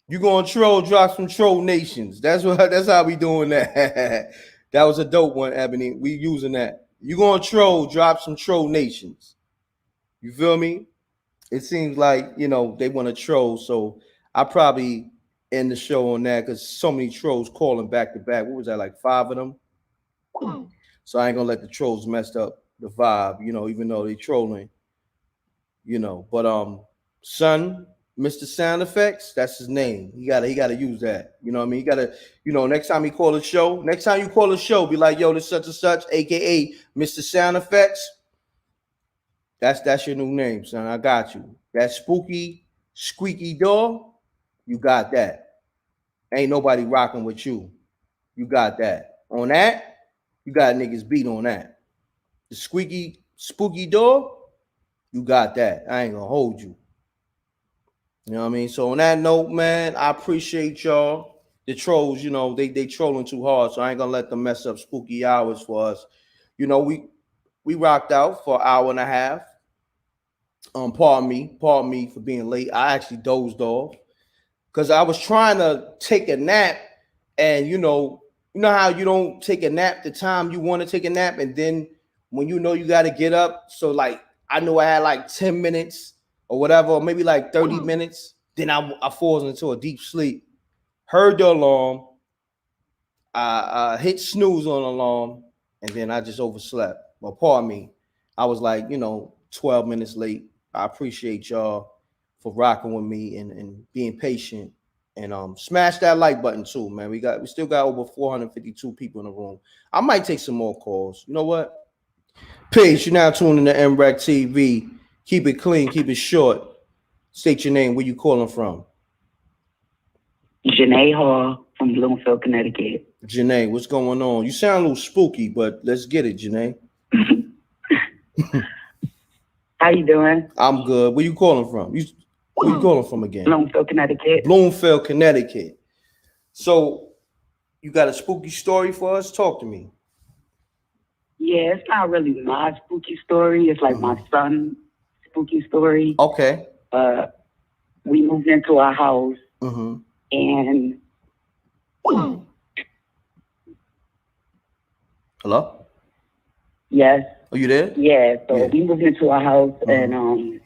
You gonna troll, drop some troll nations. That's how we doing that. That was a dope one, Ebony. We using that. You gonna troll, drop some troll nations. You feel me? It seems like, you know, they want to troll, so I probably end the show on that because so many trolls calling back to back. What was that, like 5 of them? So I ain't gonna let the trolls mess up the vibe, you know, even though they trolling, you know. But son, Mr. Sound Effects, that's his name. He gotta use that. You know what I mean? He gotta, you know, next time you call a show, be like, yo, this such and such, aka Mr. Sound Effects. That's your new name, son. I got you. That spooky, squeaky door, you got that. Ain't nobody rocking with you. You got that. On that, you got niggas beat on that. The squeaky, spooky door, you got that. I ain't gonna hold you. You know what I mean? So on that note, man, I appreciate y'all. The trolls, you know, they trolling too hard, so I ain't gonna let them mess up spooky hours for us. You know, we rocked out for an hour and a half. Pardon me for being late. I actually dozed off because I was trying to take a nap, and you know how you don't take a nap the time you want to take a nap, and then when you know you got to get up. So like I know I had like 10 minutes or whatever, or maybe like 30 minutes. Then I falls into a deep sleep. Heard the alarm. I hit snooze on the alarm, and then I just overslept. Well, pardon me. I was like, 12 minutes late. I appreciate y'all for rocking with me and being patient. And smash that like button too, man. We still got over 452 people in the room. I might take some more calls. You know what? Peace. You're now tuning to MRecktv. Keep it clean, keep it short. State your name. Where you calling from? Janae Hall from Bloomfield, Connecticut. Janae, what's going on? You sound a little spooky, but let's get it, Janae. How you doing? I'm good. Where you calling from? Where you calling from again? Bloomfield, Connecticut. Bloomfield, Connecticut. So you got a spooky story for us? Talk to me. Yeah, it's not really my spooky story. It's like my son's spooky story. Okay. We moved into our house and hello? Yes. Are you there? Yeah, so we moved into our house and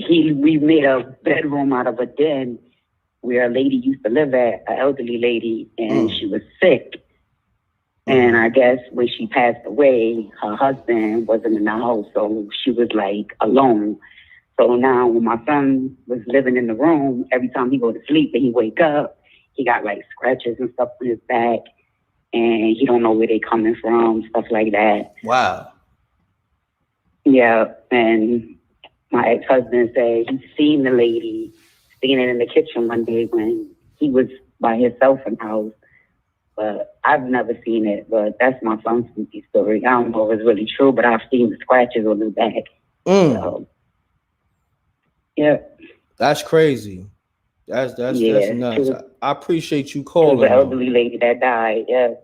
we made a bedroom out of a den where a lady used to live at, an elderly lady, and she was sick. And I guess when she passed away, her husband wasn't in the house, so she was like alone. So now when my son was living in the room, every time he go to sleep and he wake up, he got like scratches and stuff on his back, and he don't know where they coming from, stuff like that. Wow. Yeah, and my ex-husband said he seen the lady standing in the kitchen one day when he was by himself in the house. But I've never seen it, but that's my son's spooky story. I don't know if it's really true, but I've seen the scratches on his back. So, yeah. That's crazy. That's nuts. I appreciate you calling. It was an elderly lady that died, yeah.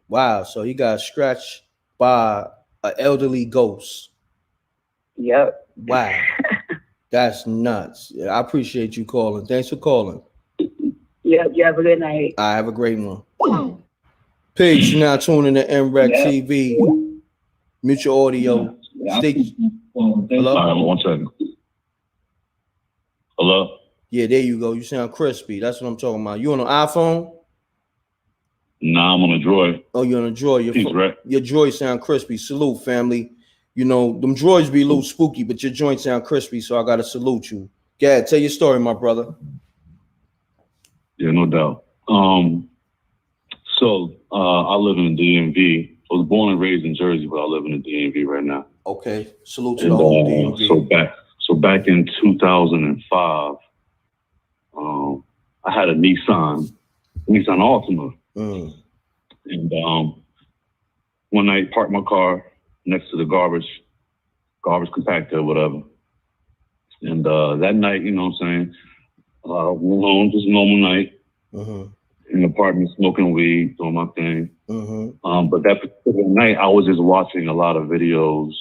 Wow, so he got scratched by an elderly ghost. Yep. Wow. That's nuts. Yeah, I appreciate you calling. Thanks for calling. Yep, you have a good night. I have a great one. Peace. You're now tuning to MRecktv. Mute your audio. Hello? 1 second. Hello? Yeah, there you go. You sound crispy. That's what I'm talking about. You on an iPhone? Nah, I'm on a Droid. Oh, you're on a Droid. Peace, right? Your Droid sound crispy. Salute, family. You know, them Droids be a little spooky, but your joints sound crispy, so I got to salute you. Go ahead, tell your story, my brother. Yeah, no doubt. So I live in the DMV. I was born and raised in Jersey, but I live in the DMV right now. Okay, salute to the whole DMV. So back in 2005, I had a Nissan Altima. And one night, parked my car next to the garbage compactor or whatever. And that night, you know what I'm saying, went home, just a normal night. In the apartment, smoking weed, doing my thing. But that particular night, I was just watching a lot of videos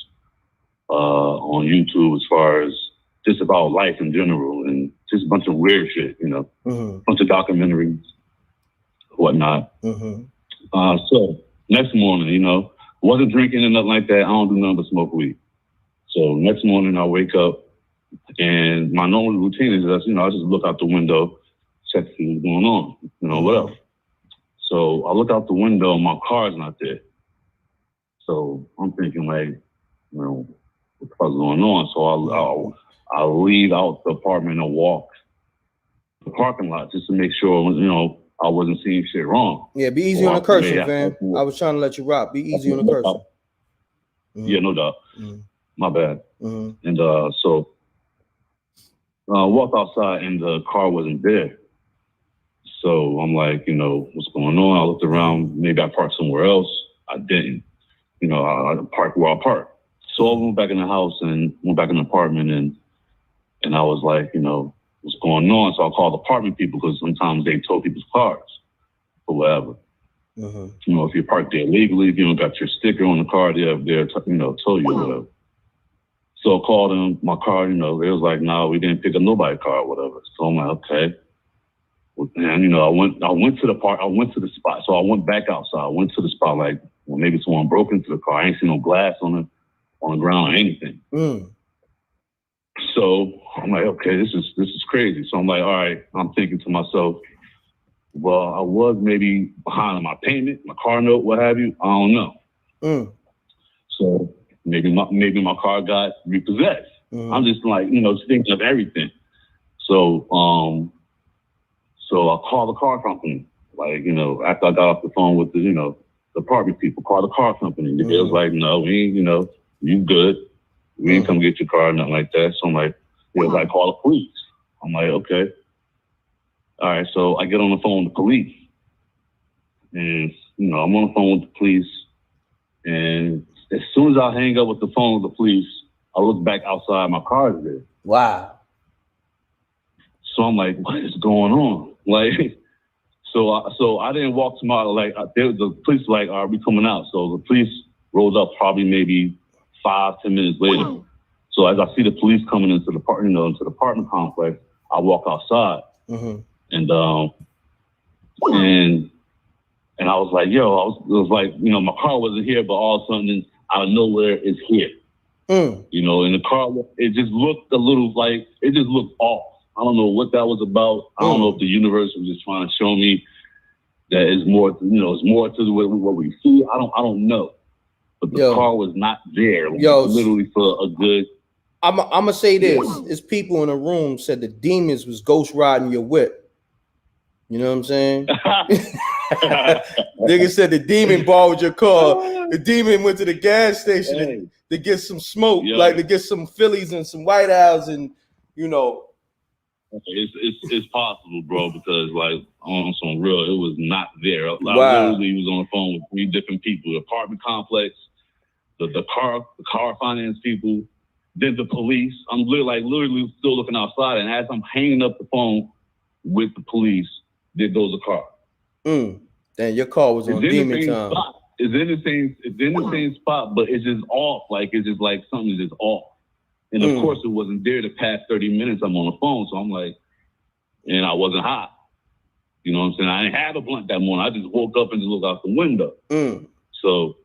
on YouTube as far as just about life in general and just a bunch of weird shit, you know, bunch of documentaries, whatnot. So next morning, you know, wasn't drinking and nothing like that. I don't do nothing but smoke weed. So next morning I wake up and my normal routine is that, you know, I just look out the window, check to see what's going on, you know, whatever. So I look out the window and my car's not there. So I'm thinking like, you know, what the fuck's going on? So I'll leave out the apartment and walk the parking lot just to make sure, you know, I wasn't seeing shit wrong. Yeah, be easy on the cursing, fam. I was trying to let you rock. Be easy on the cursing. Yeah, no doubt. My bad. And so I walked outside and the car wasn't there. So I'm like, you know, what's going on? I looked around. Maybe I parked somewhere else. I didn't. You know, I parked where I parked. So I went back in the house and went back in the apartment and I was like, you know, what's going on? So I called apartment people because sometimes they tow people's cars or whatever. You know, if you parked there legally, if you don't got your sticker on the car, they'll you know, tow you or whatever. So I called them, my car, you know, they was like, no, we didn't pick up nobody's car or whatever. So I'm like, okay. And, you know, I went to the spot. So I went back outside. I went to the spot like, well, maybe someone broke into the car. I ain't seen no glass on the ground or anything. So I'm like, okay, this is crazy. So I'm like, all right, I'm thinking to myself, well, I was maybe behind on my payment, my car note, what have you. I don't know. So maybe my car got repossessed. I'm just like, you know, just thinking of everything. So so I called the car company. Like, you know, after I got off the phone with the, you know, the apartment people, called the car company. They was like, no, we ain't, you know, you good. We ain't come get your car, nothing like that. So I'm like, they was like, call the police. I'm like, okay. All right, so I get on the phone with the police. And, you know, I'm on the phone with the police. And as soon as I hang up with the phone with the police, I look back outside, my car is there. Wow. So I'm like, what is going on? Like, so I didn't walk to my, like, the police were like, all right, we coming out. So the police rolled up probably maybe 5-10 minutes later. So as I see the police coming into the into the apartment complex, I walk outside. And I was like, yo, it was like, you know, my car wasn't here, but all of a sudden out of nowhere it's here. You know, in the car, it just looked a little like, it just looked off. I don't know what that was about. I don't know if the universe was just trying to show me that it's more, you know, it's more to what we see. I don't know. But the car was not there. Literally for a good. I'm gonna say this: it's people in the room said the demons was ghost riding your whip. You know what I'm saying? Nigga said the demon borrowed your car. The demon went to the gas station to get some smoke, like to get some Phillies and some White Owls, and you know. It's possible, bro, because like on some real, it was not there. I Wow. literally was on the phone with 3 different people: the apartment complex, the car finance people, then the police. I'm literally still looking outside, and as I'm hanging up the phone with the police, there goes a car. Then your car was on demon time. It's in the same spot, but it's just off. Like it's just like something's just off. And of course, it wasn't there the past 30 minutes. I'm on the phone, so I'm like, and I wasn't hot. You know what I'm saying? I didn't have a blunt that morning. I just woke up and just looked out the window. So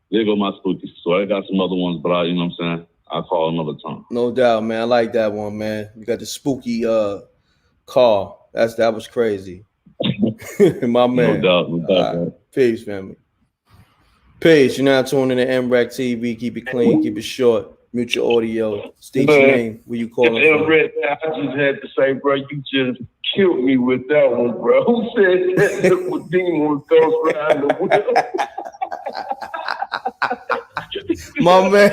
there go my spooky story. I got some other ones, but you know what I'm saying? I'll call another time. No doubt, man. I like that one, man. You got the spooky car. That was crazy. My man. No doubt. Right. Peace, family. Peace. You're now tuning in to MRecktv. Keep it clean, keep it short. Mute your audio. State your name. Where you calling from? M.Reck, I just had to say, bro, you just killed me with that one, bro. Who said that with demons goes riding the whip? My man.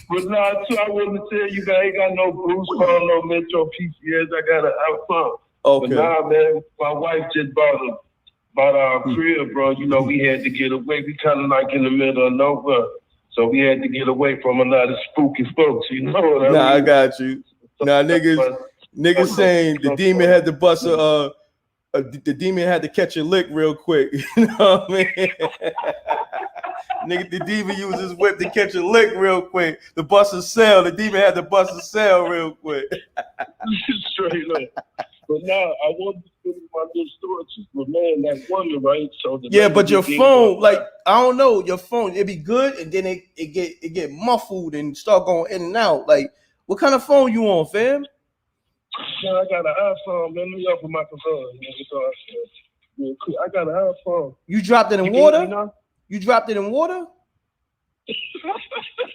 But Nah, too, I wouldn't tell you guys, I ain't got no Bruce Brown, no Metro PCS. I got an iPhone. Okay. But nah, man, my wife just bought our crib, bro. You know, we had to get away. We kind of like in the middle of nowhere. So we had to get away from a lot of spooky folks, you know what I mean? Nah, I got you. Nah, niggas saying the demon had to bust the demon had to catch a lick real quick. You know what I mean? Nigga, the demon used his whip to catch a lick real quick. To bust a cell. The demon had to bust a cell real quick. Straight up. But now I wanted to finish my little story. But man, that woman, right? So yeah, but your phone, like I don't know, your phone, it be good, and then it get muffled and start going in and out. Like, what kind of phone you on, fam? Man, I got an iPhone. Man, let me open my phone. I got an iPhone. You dropped it in water? You dropped it in water?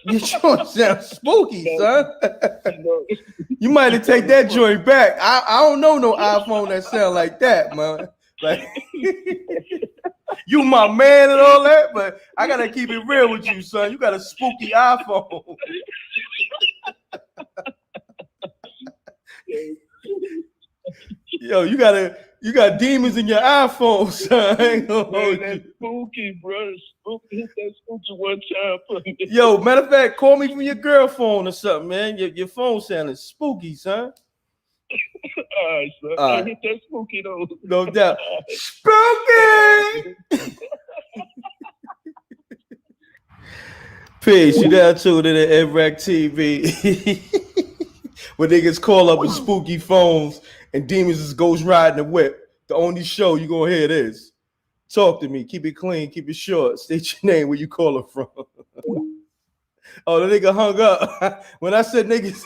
You sure sound spooky, son. You might have take that joint back. I don't know no iPhone that sound like that, man. Like you my man and all that, but I gotta keep it real with you, son. You got a spooky iPhone. Yo, you got demons in your iPhone, son. I ain't gonna hold you. Spooky, bro. Spooky. Hit that spooky one time for me. Yo, matter of fact, call me from your girl phone or something, man. Your phone sounding spooky, son. All right, son. All right. Hit that spooky though. No doubt. Spooky! Peace. You down tuned in to MRecktv. Where niggas call up with spooky phones and demons is ghost riding the whip. The only show you gonna hear this. Talk to me. Keep it clean. Keep it short. State your name, where you calling from. Oh, the nigga hung up. When I said niggas,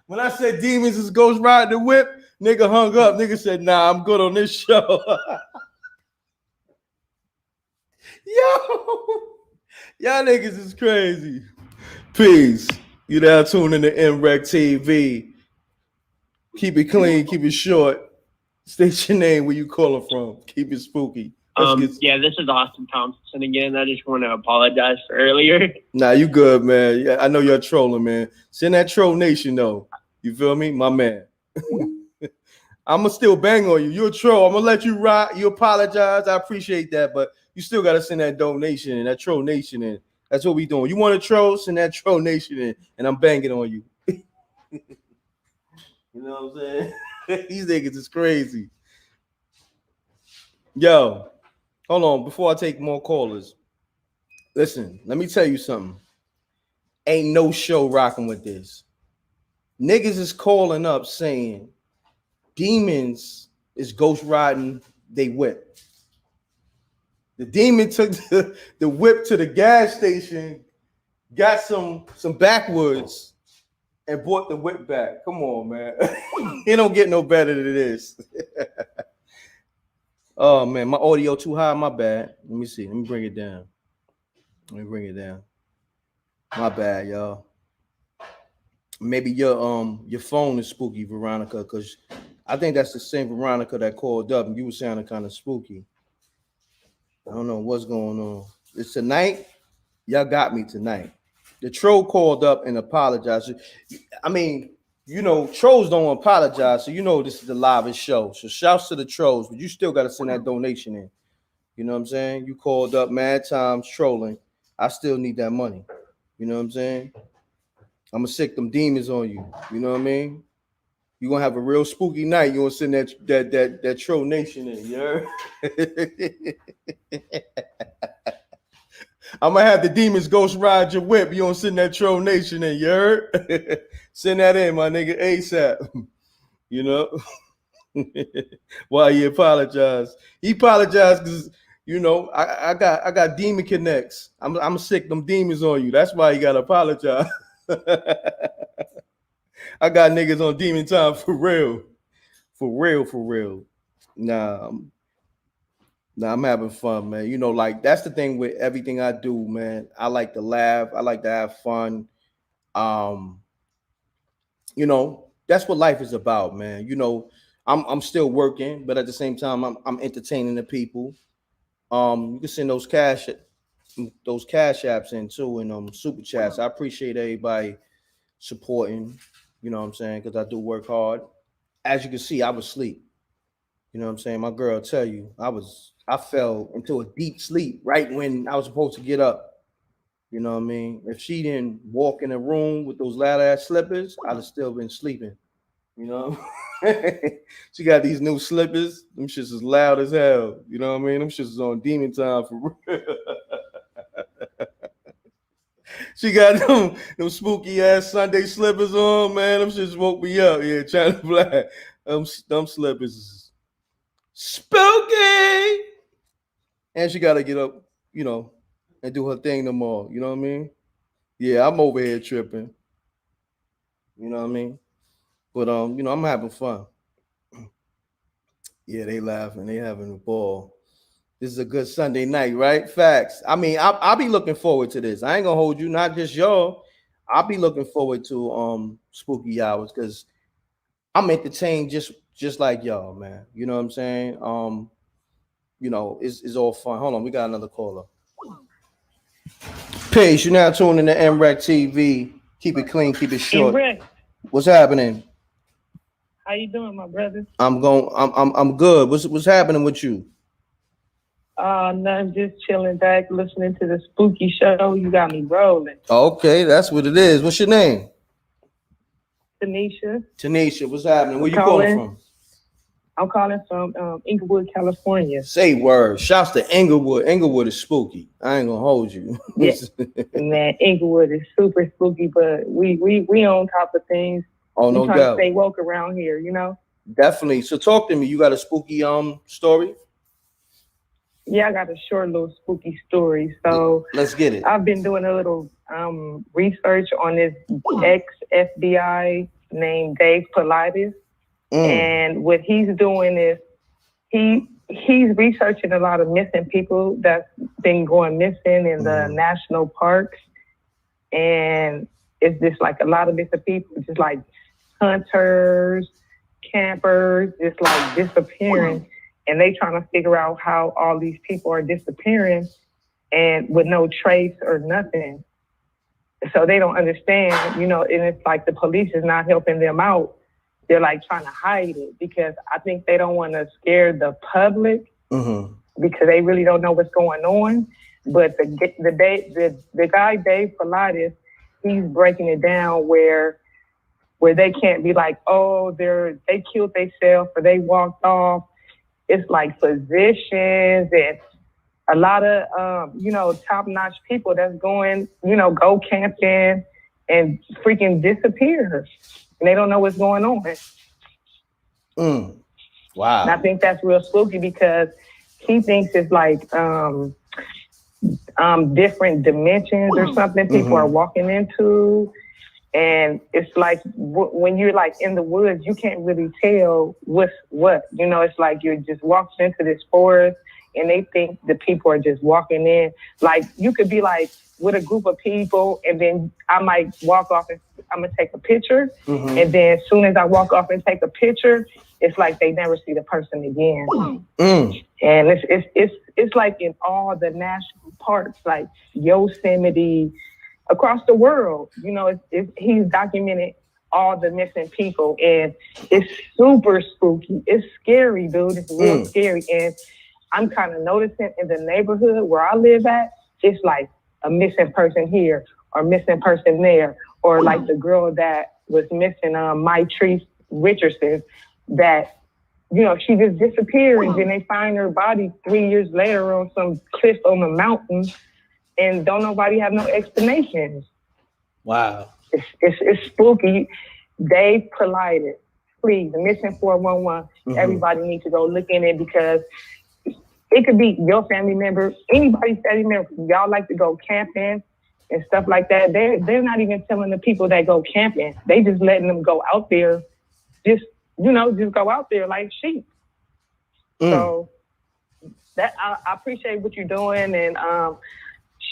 when I said demons is ghost riding the whip, nigga hung up. Nigga said, nah, I'm good on this show. Yo, y'all niggas is crazy. Peace. You now tuned in to MRecktv. Keep it clean, keep it short. State your name, where you calling from. Keep it spooky. Yeah, this is Austin Thompson again. I just want to apologize for earlier. Nah, you good, man. Yeah, I know you're trolling, man. Send that troll nation though. You feel me? My man. I'ma still bang on you. You're a troll. I'm gonna let you ride. You apologize. I appreciate that, but you still gotta send that donation and that troll nation in. That's what we doing. You want to troll? Send that troll nation in, and I'm banging on you. You know what I'm saying? These niggas is crazy. Yo, hold on. Before I take more callers, listen, let me tell you something. Ain't no show rocking with this. Niggas is calling up saying demons is ghost riding they whip. The demon took the whip to the gas station, got some backwoods, and brought the whip back. Come on, man. It don't get no better than this. Oh, man, my audio too high. My bad. Let me see. Let me bring it down. My bad, y'all. Maybe your phone is spooky, Veronica, because I think that's the same Veronica that called up, and you were sounding kind of spooky. I don't know what's going on. It's tonight. Y'all got me tonight. The troll called up and apologized. I mean, you know, trolls don't apologize, so you know this is the livest show. So shouts to the trolls, but you still got to send that donation in. You know what I'm saying? You called up mad times trolling. I still need that money. You know what I'm saying? I'm gonna sick them demons on you. You know what I mean? You're gonna have a real spooky night. You're gonna send that troll nation in, you know? I'm gonna have the demons ghost ride your whip. You gonna send that troll nation in, you heard? Send that in, my nigga, ASAP. You know? Why he apologized? He apologized because you know I got demon connects. I'm sick them demons on you. That's why he gotta apologize. I got niggas on demon time for real. Nah, I'm having fun, man. You know, like that's the thing with everything I do, man. I like to laugh. I like to have fun. You know, that's what life is about, man. You know, I'm still working, but at the same time, I'm entertaining the people. You can send those cash those cash apps in too and super chats. I appreciate everybody supporting. You know what I'm saying? Because I do work hard. As you can see, I was asleep. You know what I'm saying? My girl tell you, I fell into a deep sleep right when I was supposed to get up. You know what I mean? If she didn't walk in the room with those loud ass slippers, I'd have still been sleeping. You know? She got these new slippers. Them shits is loud as hell. You know what I mean? Them shits is on demon time for real. She got them spooky ass Sunday slippers on, man. Them shits woke me up. Yeah, China Black. Them slippers is spooky. And she got to get up, you know, and do her thing tomorrow. You know what I mean? Yeah, I'm over here tripping. You know what I mean? But you know, I'm having fun. Yeah, they laughing. They having a ball. This is a good Sunday night, right? Facts. I mean, I'll be looking forward to this. I ain't gonna hold you, not just y'all. I'll be looking forward to spooky hours because I'm entertained just like y'all, man. You know what I'm saying? You know, it's all fun. Hold on, we got another caller. Paige, you're now tuned in to MRecktv. Keep it clean, keep it short. M.Reck, What's happening? how you doing, my brother? I'm good. What's happening with you? Nothing, just chilling back, listening to the spooky show. You got me rolling. Okay, that's what it is. What's your name? Tanisha. Tanisha, what's happening? Where you calling from? I'm calling from Inglewood, California. Say word. Shouts to Inglewood. Inglewood is spooky. I ain't gonna hold you. Yeah. Man, Inglewood is super spooky, but we on top of things. Oh, no we trying doubt. to stay woke around here, you know? Definitely. So talk to me. You got a spooky story? Yeah, I got a short little spooky story. So let's get it. I've been doing a little research on this ex-FBI named Dave Politis. And what he's doing is he's researching a lot of missing people that's been going missing in the national parks. And it's just like a lot of missing people, just like hunters, campers, just like disappearing. And they trying to figure out how all these people are disappearing and with no trace or nothing. So they don't understand, you know, and it's like the police is not helping them out. They're like trying to hide it because I think they don't want to scare the public because they really don't know what's going on. But the guy Dave Politis, he's breaking it down where they can't be like, oh, they killed themselves or they walked off. It's like physicians and a lot of you know, top-notch people that's going, you know, go camping and freaking disappear. And they don't know what's going on. Wow. And I think that's real spooky because he thinks it's like different dimensions or something people are walking into. And it's like when you're like in the woods, you can't really tell what's what. You know, it's like you're just walking into this forest and they think the people are just walking in. Like you could be like with a group of people and then I might walk off and I'm gonna take a picture. And then as soon as I walk off and take a picture, it's like they never see the person again. And it's like in all the national parks, like Yosemite, across the world, you know, he's documented all the missing people and it's super spooky. It's scary, dude. It's real scary. And I'm kind of noticing in the neighborhood where I live at, it's like a missing person here or missing person there, or like the girl that was missing, Maitrice Richardson, that, you know, she just disappeared and then they find her body 3 years later on some cliff on the mountain and don't nobody have no explanations. Wow. It's spooky. Dave Politis, please, the Mission 411, everybody needs to go look in it because it could be your family member, anybody's family member. Y'all like to go camping and stuff like that. They're not even telling the people that go camping. They just letting them go out there, just go out there like sheep. So that I appreciate what you're doing, and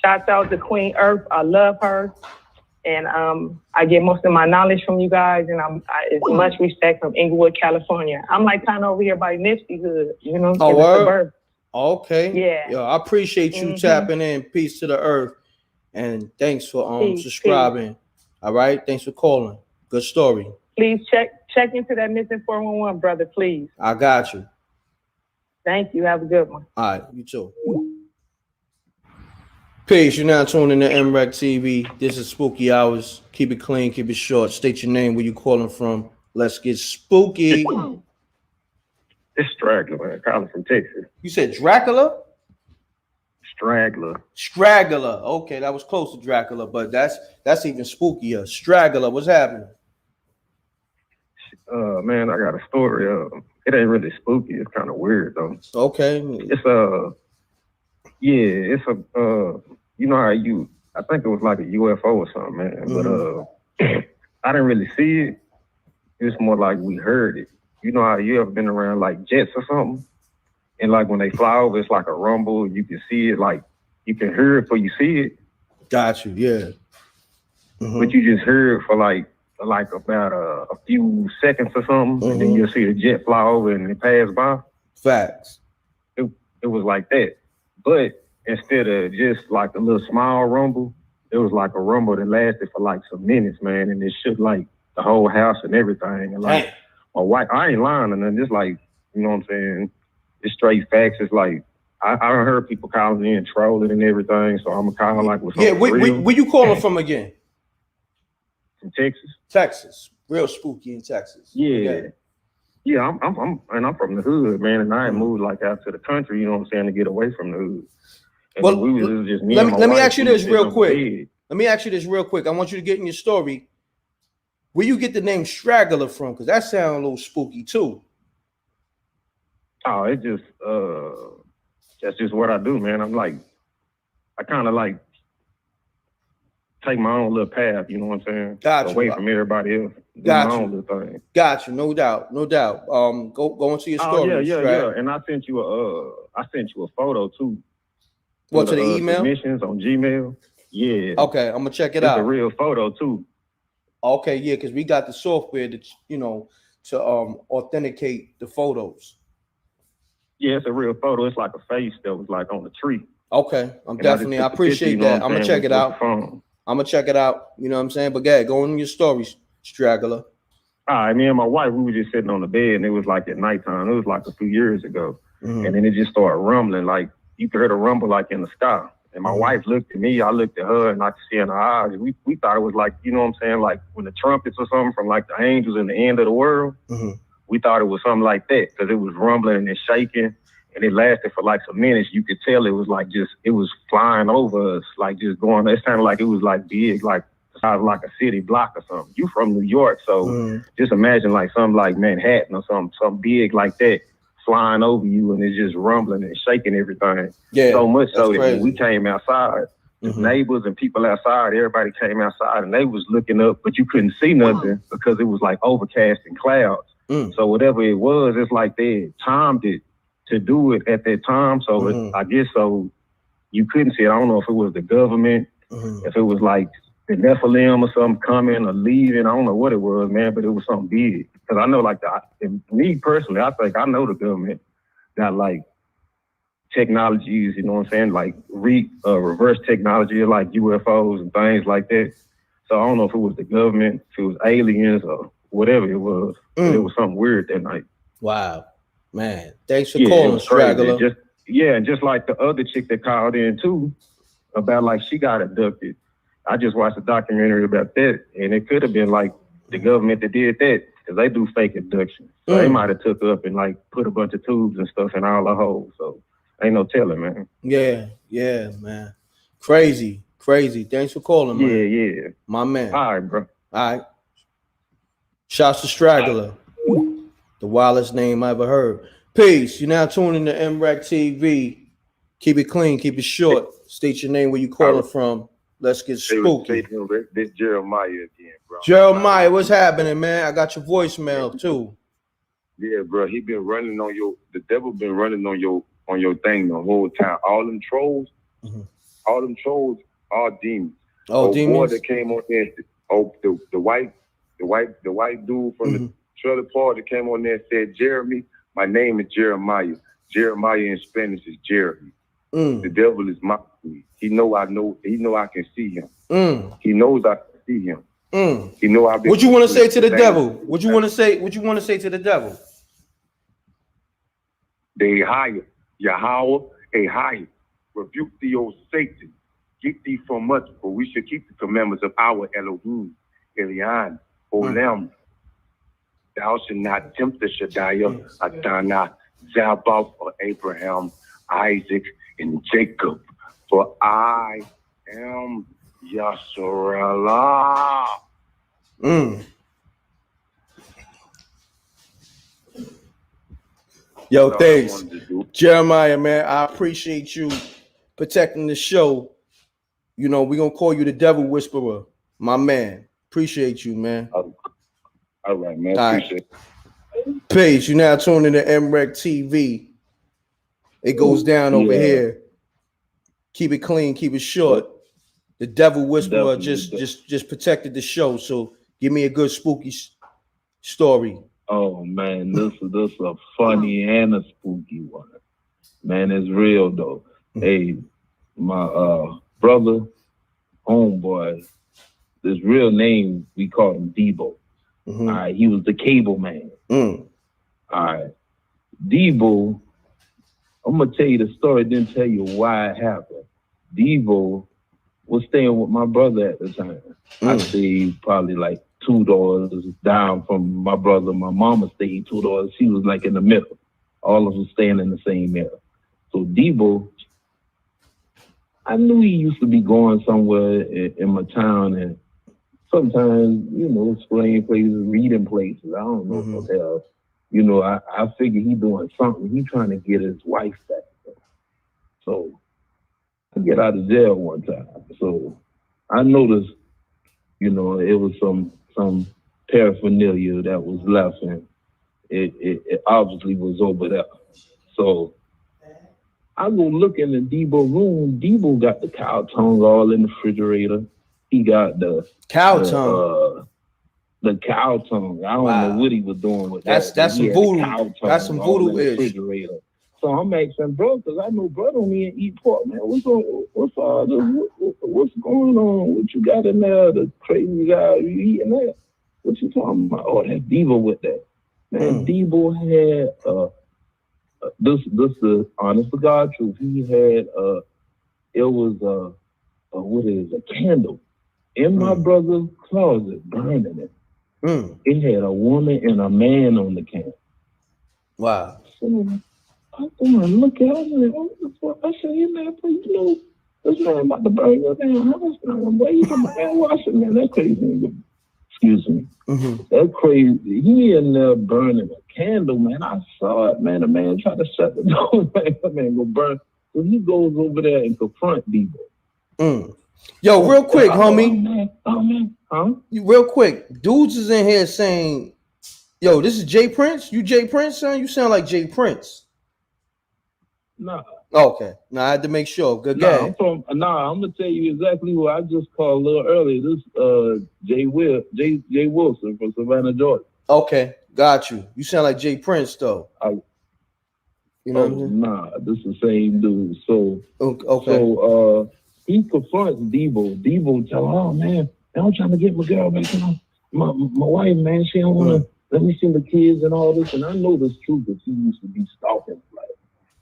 shouts out to Queen Earth. I love her, and I get most of my knowledge from you guys, and it's much respect from Inglewood, California. I'm like kind of over here by Nifty Hood, you know, in the suburbs. Okay. Yeah. Yo, I appreciate you tapping in. Peace to the earth. And thanks for subscribing. All right. Thanks for calling. Good story. Please check into that missing 411, brother, please. I got you. Thank you. Have a good one. All right, you too. Peace. You're now tuning to MRecktv. This is Spooky Hours. Keep it clean, keep it short. State your name, where you calling from. Let's get spooky. It's Straggler, man. Calling from Texas. You said Dracula? Straggler. Straggler. Okay, that was close to Dracula, but that's even spookier. Straggler. What's happening? Man, I got a story. It ain't really spooky. It's kind of weird though. Okay. It's you know how I think it was like a UFO or something, man. But I didn't really see it. It was more like we heard it. You know how you ever been around like jets or something? And like when they fly over, it's like a rumble. You can see it, like you can hear it before you see it. Got you, yeah. But you just hear it for like about a few seconds or something, and then you'll see the jet fly over and it pass by. Facts. It was like that. But instead of just like a little small rumble, it was like a rumble that lasted for like some minutes, man, and it shook like the whole house and everything. And like my wife, I ain't lying, and then just like, you know what I'm saying? It's straight facts. It's like I heard people calling in trolling and everything, so I'm kind of like, where you calling from again? From Texas. Texas, real spooky in Texas. Yeah, I'm from the hood, man, and I ain't moved like out to the country. You know what I'm saying, to get away from the hood. And well, we was just me let me ask you this real quick. I want you to get in your story. Where you get the name Straggler from? Because that sounds a little spooky too. Oh, it just that's just what I do, man. I kind of like take my own little path, you know what I'm saying? Got you. Away from everybody else. Got my you. own little thing. Got you, no doubt. Go into your story. Yeah. And I sent you a photo too. What, to the email? Submissions on Gmail. Yeah. Okay, I'm gonna check it out. It's a real photo too. Okay, yeah, because we got the software that to authenticate the photos. Yeah, it's a real photo. It's like a face that was like on the tree. Okay, I appreciate that. I'm gonna check it out. I'm gonna check it out. You know what I'm saying? But go on your stories, Straggler. All right, me and my wife, we were just sitting on the bed, and it was like at nighttime. It was like a few years ago, and then it just started rumbling. Like you could hear the rumble like in the sky. And my wife looked at me, I looked at her, and I could see in her eyes. We thought it was like, you know what I'm saying, like when the trumpets or something from like the angels in the end of the world. We thought it was something like that because it was rumbling and shaking, and it lasted for like some minutes. You could tell it was like it was flying over us, like just going. It sounded like it was like big, like the size of like a city block or something. You from New York, so just imagine like something like Manhattan or something big like that flying over you, and it's just rumbling and shaking everything. Yeah, so much so that when we came outside, the neighbors and people outside, everybody came outside and they was looking up, but you couldn't see nothing because it was like overcast and clouds. So whatever it was, it's like they timed it to do it at that time. So I guess so you couldn't see it. I don't know if it was the government, if it was like the Nephilim or something coming or leaving. I don't know what it was, man, but it was something big. Because I know, like, me personally, I think I know the government got like technologies, you know what I'm saying, like reverse technology, like UFOs and things like that. So I don't know if it was the government, if it was aliens or whatever it was. But it was something weird that night. Wow, man! Thanks for calling, Straggler. Just like the other chick that called in too, about like she got abducted. I just watched a documentary about that, and it could have been like the government that did that, because they do fake abductions. So they might have took up and like put a bunch of tubes and stuff in all the holes. So ain't no telling, man. Yeah, man. Crazy. Thanks for calling, man. Yeah. My man. All right, bro. All right. Shouts to Straggler. The wildest name I ever heard. Peace. You're now tuning to MRecktv. Keep it clean, keep it short. State your name, where you calling from. Let's get spooky. This Jeremiah again, bro. Jeremiah, what's happening, man? I got your voicemail too. Yeah, bro. He been running on the devil been running on your thing the whole time. All them trolls are demons. Oh, demons. Boy that came on there. The white dude from the trailer park that came on there and said, Jeremy, my name is Jeremiah. Jeremiah in Spanish is Jeremy. The devil is my me. He know I can see him. He knows I can see him. He know I've been. What you want to say to the devil? What you want to say? What you want to say to the devil? They higher. Yahweh, a higher. Rebuke thee, O Satan. Get thee from much, for we should keep the commandments of our Elohim, Elian, Olam. Thou shalt not tempt the Shaddai, Adonai, Zabaoth, or Abraham, Isaac, and Jacob, for I am Yasser Allah. Yo, thanks, Jeremiah, man. I appreciate you protecting the show. You know, we're gonna call you the devil whisperer, my man. Appreciate you, man. All right, man. All right. Appreciate it. Peace. You now tuned into MRecktv. It goes down over here. Keep it clean, keep it short. The devil whisperer just protected the show. So give me a good spooky story. Oh man, this is a funny and a spooky one. Man, it's real though. Hey, my brother, homeboy, his real name, we call him Debo. All right, he was the cable man. All right. Debo, I'm gonna tell you the story, then tell you why it happened. Debo was staying with my brother at the time. I stayed probably like $2 down from my brother. My mama stayed $2. She was like in the middle. All of us staying in the same area. So Debo, I knew he used to be going somewhere in my town, and sometimes, you know, spraying places, reading places. I don't know what the hell. You know, I figured he doing something. He trying to get his wife back. So I get out of jail one time. So I noticed, you know, it was some paraphernalia that was left, and it obviously was over there. So I go look in the Debo room. Debo got the cow tongue all in the refrigerator. He got the cow tongue. The cow tongue. I don't know what he was doing with that. That's some voodoo. That's some voodoo-ish. Refrigerator. So I'm asking bro, because I know bro don't even eat pork, man. What's all this? What's going on? What you got in there? The crazy guy, you eating that? What you talking about? Oh, that's Debo with that. Man, Debo had this the honest to God truth. He had it was what is a candle in my brother's closet burning it. It had a woman and a man on the candle. Wow. So I go and look at it. I said, hey man, you know, this man about to burn your damn house down. Why you come and wash it, man? That's crazy. Excuse me. That's crazy. He in there burning a candle, man. I saw it, man. The man tried to shut the door, man. That man go burn. So he goes over there and confront Debo. Yo, real quick, homie. Oh man. Huh? Real quick. Dudes is in here saying, yo, this is Jay Prince? You Jay Prince, son? You sound like Jay Prince. Nah. Okay. Nah, I had to make sure. Good guy. I'm gonna tell you exactly what I just called a little earlier. This Jay Wilson from Savannah, Georgia. Okay, got you. You sound like Jay Prince though. You know what I'm saying? Nah, this is the same dude. So okay. So he confronts Debo. Debo tell him, oh man, I'm trying to get my girl back. My wife, man, she don't wanna let me see the kids and all this. And I know this truth because he used to be stalking.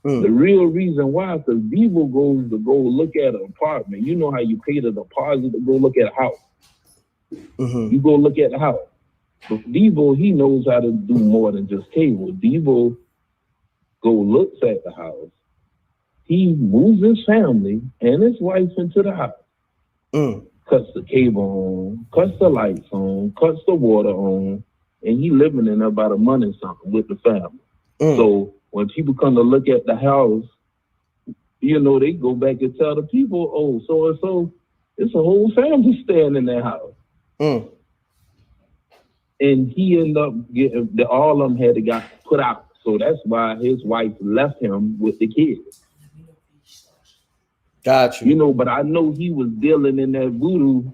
The real reason why, because Debo goes to go look at an apartment. You know how you pay the deposit to go look at a house. You go look at the house. But Debo, he knows how to do more than just cable. Debo go looks at the house. He moves his family and his wife into the house. Cuts the cable on, cuts the lights on, cuts the water on, and he living in there about a month or something with the family. So when people come to look at the house, you know, they go back and tell the people, oh, so it's a whole family staying in that house. And he ended up getting, all of them had to got put out. So that's why his wife left him with the kids. Got you. You know, but I know he was dealing in that voodoo.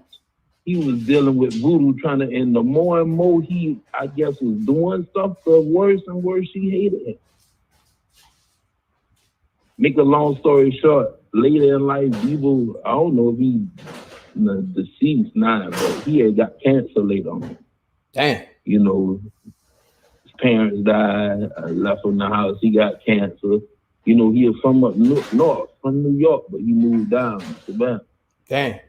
He was dealing with voodoo, trying to, and the more and more he, I guess, was doing stuff, the worse and worse she hated him. make a long story short, later in life, Bebo, I don't know if he's deceased now, but he had got cancer later on. Damn. You know, his parents died, left him the house, he got cancer. You know, he was from up north, from New York, but he moved down to Savannah. Damn.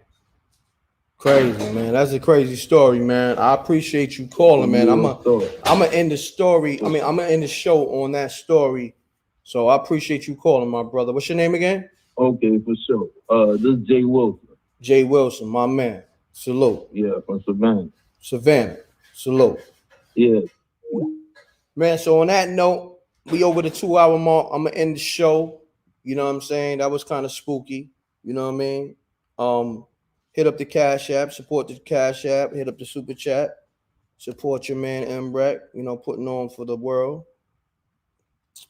Crazy, man. That's a crazy story, man. I appreciate you calling, man. I'm gonna end the story. I'm gonna end the show on that story. So I appreciate you calling, my brother. What's your name again? Okay, for sure. This is Jay Wilson. Jay Wilson, my man. Salute. Yeah, from Savannah. Savannah. Salute. Yeah. Man, so on that note, we over the 2 hour mark. I'm gonna end the show. You know what I'm saying? That was kind of spooky. You know what I mean? Hit up the Cash App, support the Cash App, hit up the Super Chat, support your man M.Reck, you know, putting on for the world.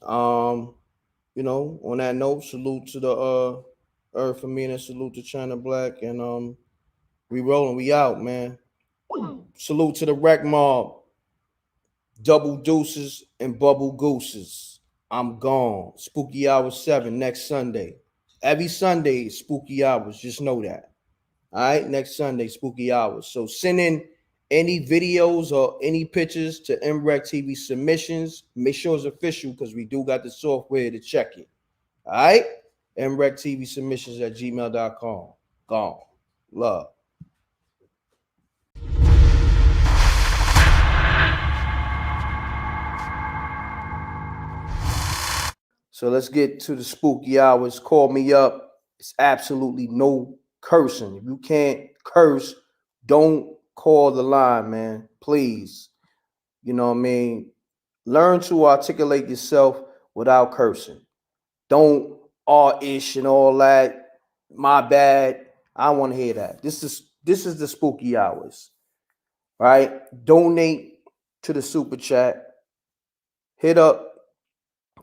You know, on that note, salute to the Earth Amina, salute to China Black, and we rolling, we out, man. Salute to the Wreck Mob, Double Deuces and Bubble Gooses. I'm gone. Spooky Hour 7 next Sunday. Every Sunday is Spooky Hours, just know that. All right, next Sunday, Spooky Hours. So send in any videos or any pictures to MRecktv submissions. Make sure it's official because we do got the software to check it. All right, MRecktv submissions at gmail.com. Gone. Love. So let's get to the Spooky Hours. Call me up. It's absolutely no cursing. If you can't curse, don't call the line, man. Please. You know what I mean? Learn to articulate yourself without cursing. Don't ish and all that. My bad. I don't want to hear that. This is the Spooky Hours. Right? Donate to the Super Chat. Hit up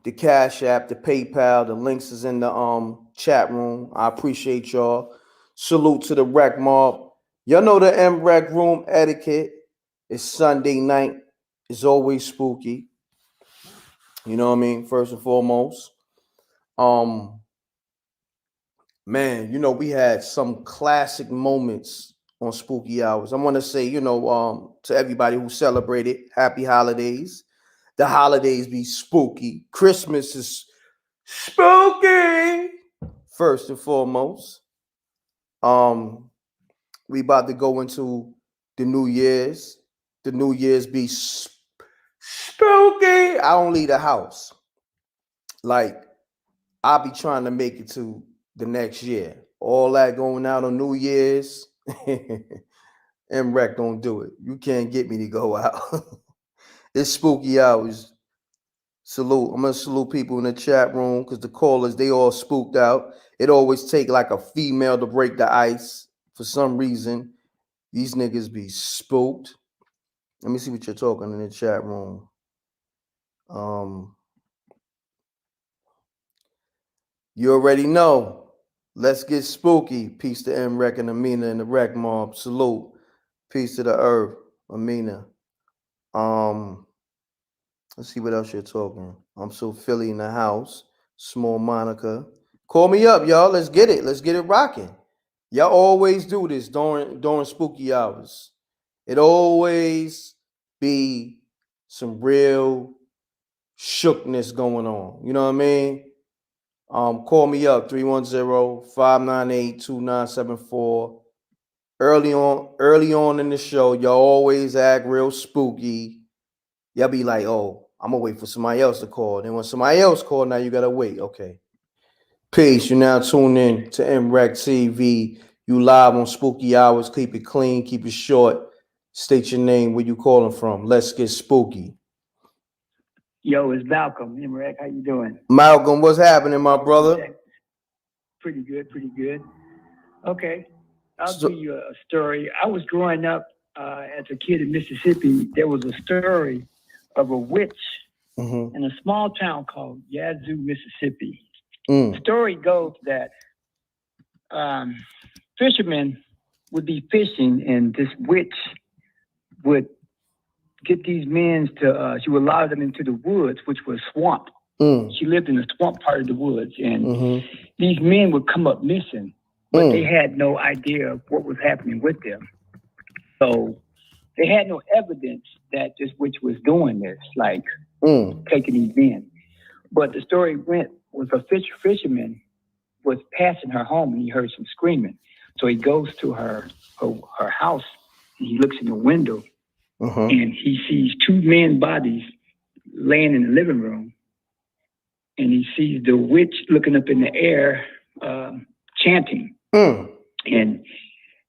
the Cash App, the PayPal, the links is in the chat room. I appreciate y'all. Salute to the Wreck Mob. Y'all know the M.Reck room etiquette. It's Sunday night. It's always spooky. You know what I mean? First and foremost. Man, you know, we had some classic moments on Spooky Hours. I want to say, you know, to everybody who celebrated, happy holidays. The holidays be spooky. Christmas is spooky. First and foremost. We about to go into the New Year's. The New Year's be spooky. I don't leave the house. Like, I'll be trying to make it to the next year. All that going out on New Year's. M.Reck don't do it. You can't get me to go out. It's Spooky Hours. Salute. I'm gonna salute people in the chat room because the callers, they all spooked out. It always take like a female to break the ice. For some reason, these niggas be spooked. Let me see what you're talking in the chat room. You already know. Let's get spooky. Peace to M.Reck and Amina and the Wreck Mob. Salute. Peace to the Earth, Amina. Let's see what else you're talking. I'm so Philly in the house. Small Monica. Call me up, y'all. Let's get it. Let's get it rocking. Y'all always do this during Spooky Hours. It always be some real shookness going on. You know what I mean? Call me up, 310-598-2974. Early on in the show, y'all always act real spooky. Y'all be like, oh, I'm gonna wait for somebody else to call. Then when somebody else call, now you gotta wait. Okay. Peace. You now tune in to MRecktv. You live on Spooky Hours. Keep it clean, keep it short. State your name, where you calling from. Let's get spooky. Yo, it's Malcolm. M.Reck, how you doing? Malcolm, what's happening, my brother? Pretty good, pretty good. Okay, I'll tell you a story. I was growing up as a kid in Mississippi. There was a story of a witch in a small town called Yazoo, Mississippi. The story goes that fishermen would be fishing, and this witch would get these men to, she would allow them into the woods, which was swamp. She lived in the swamp part of the woods, and these men would come up missing, but they had no idea of what was happening with them. So they had no evidence that this witch was doing this, like taking these men. But the story went was a fisherman was passing her home, and he heard some screaming. So he goes to her house, and he looks in the window, and he sees two men's bodies laying in the living room, and he sees the witch looking up in the air, chanting. And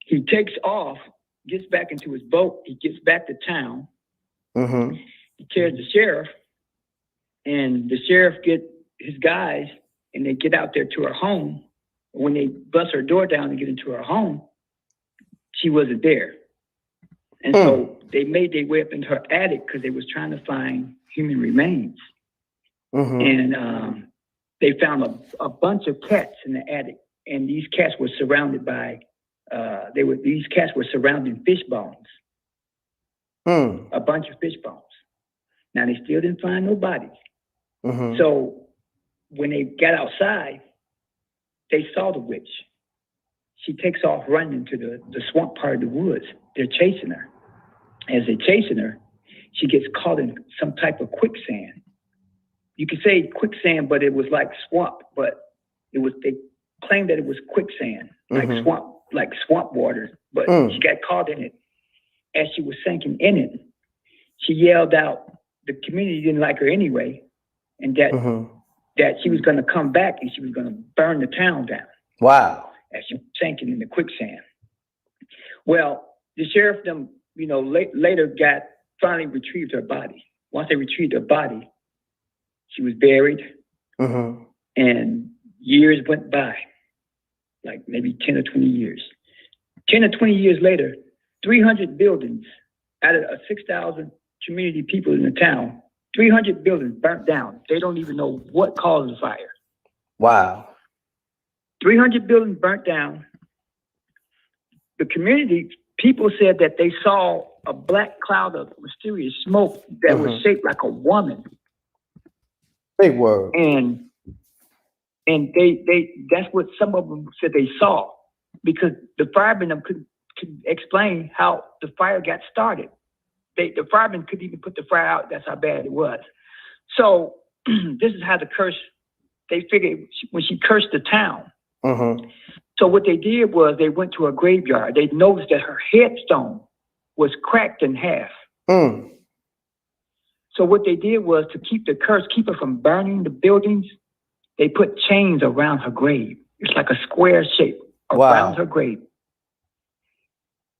he takes off, gets back into his boat. He gets back to town. He tells the sheriff, and the sheriff get his guys, and they get out there to her home. When they bust her door down to get into her home, she wasn't there. And so they made their way up into her attic because they was trying to find human remains. And they found a bunch of cats in the attic, and these cats were surrounded by these cats were surrounding fish bones. A bunch of fish bones. Now they still didn't find no bodies. So when they got outside, they saw the witch. She takes off running into the swamp part of the woods. They're chasing her. As they're chasing her, she gets caught in some type of quicksand. You could say quicksand, but it was like swamp, but they claimed that it was quicksand, like swamp water, but she got caught in it. As she was sinking in it, she yelled out, the community didn't like her anyway, and that she was going to come back and she was going to burn the town down. Wow. As she was sinking in the quicksand. Well, the sheriff, later finally retrieved her body. Once they retrieved her body, she was buried, and years went by, like maybe 10 or 20 years. 10 or 20 years later, 300 buildings out of 6,000 community people in the town, 300 buildings burnt down. They don't even know what caused the fire. Wow. 300 buildings burnt down. The community people said that they saw a black cloud of mysterious smoke that was shaped like a woman. Big word. And they that's what some of them said they saw, because the firemen couldn't explain how the fire got started. The firemen couldn't even put the fire out. That's how bad it was. So this is how the curse, they figured when she cursed the town. So what they did was they went to a graveyard. They noticed that her headstone was cracked in half. So what they did was, to keep the curse, keep her from burning the buildings, they put chains around her grave. It's like a square shape around her grave.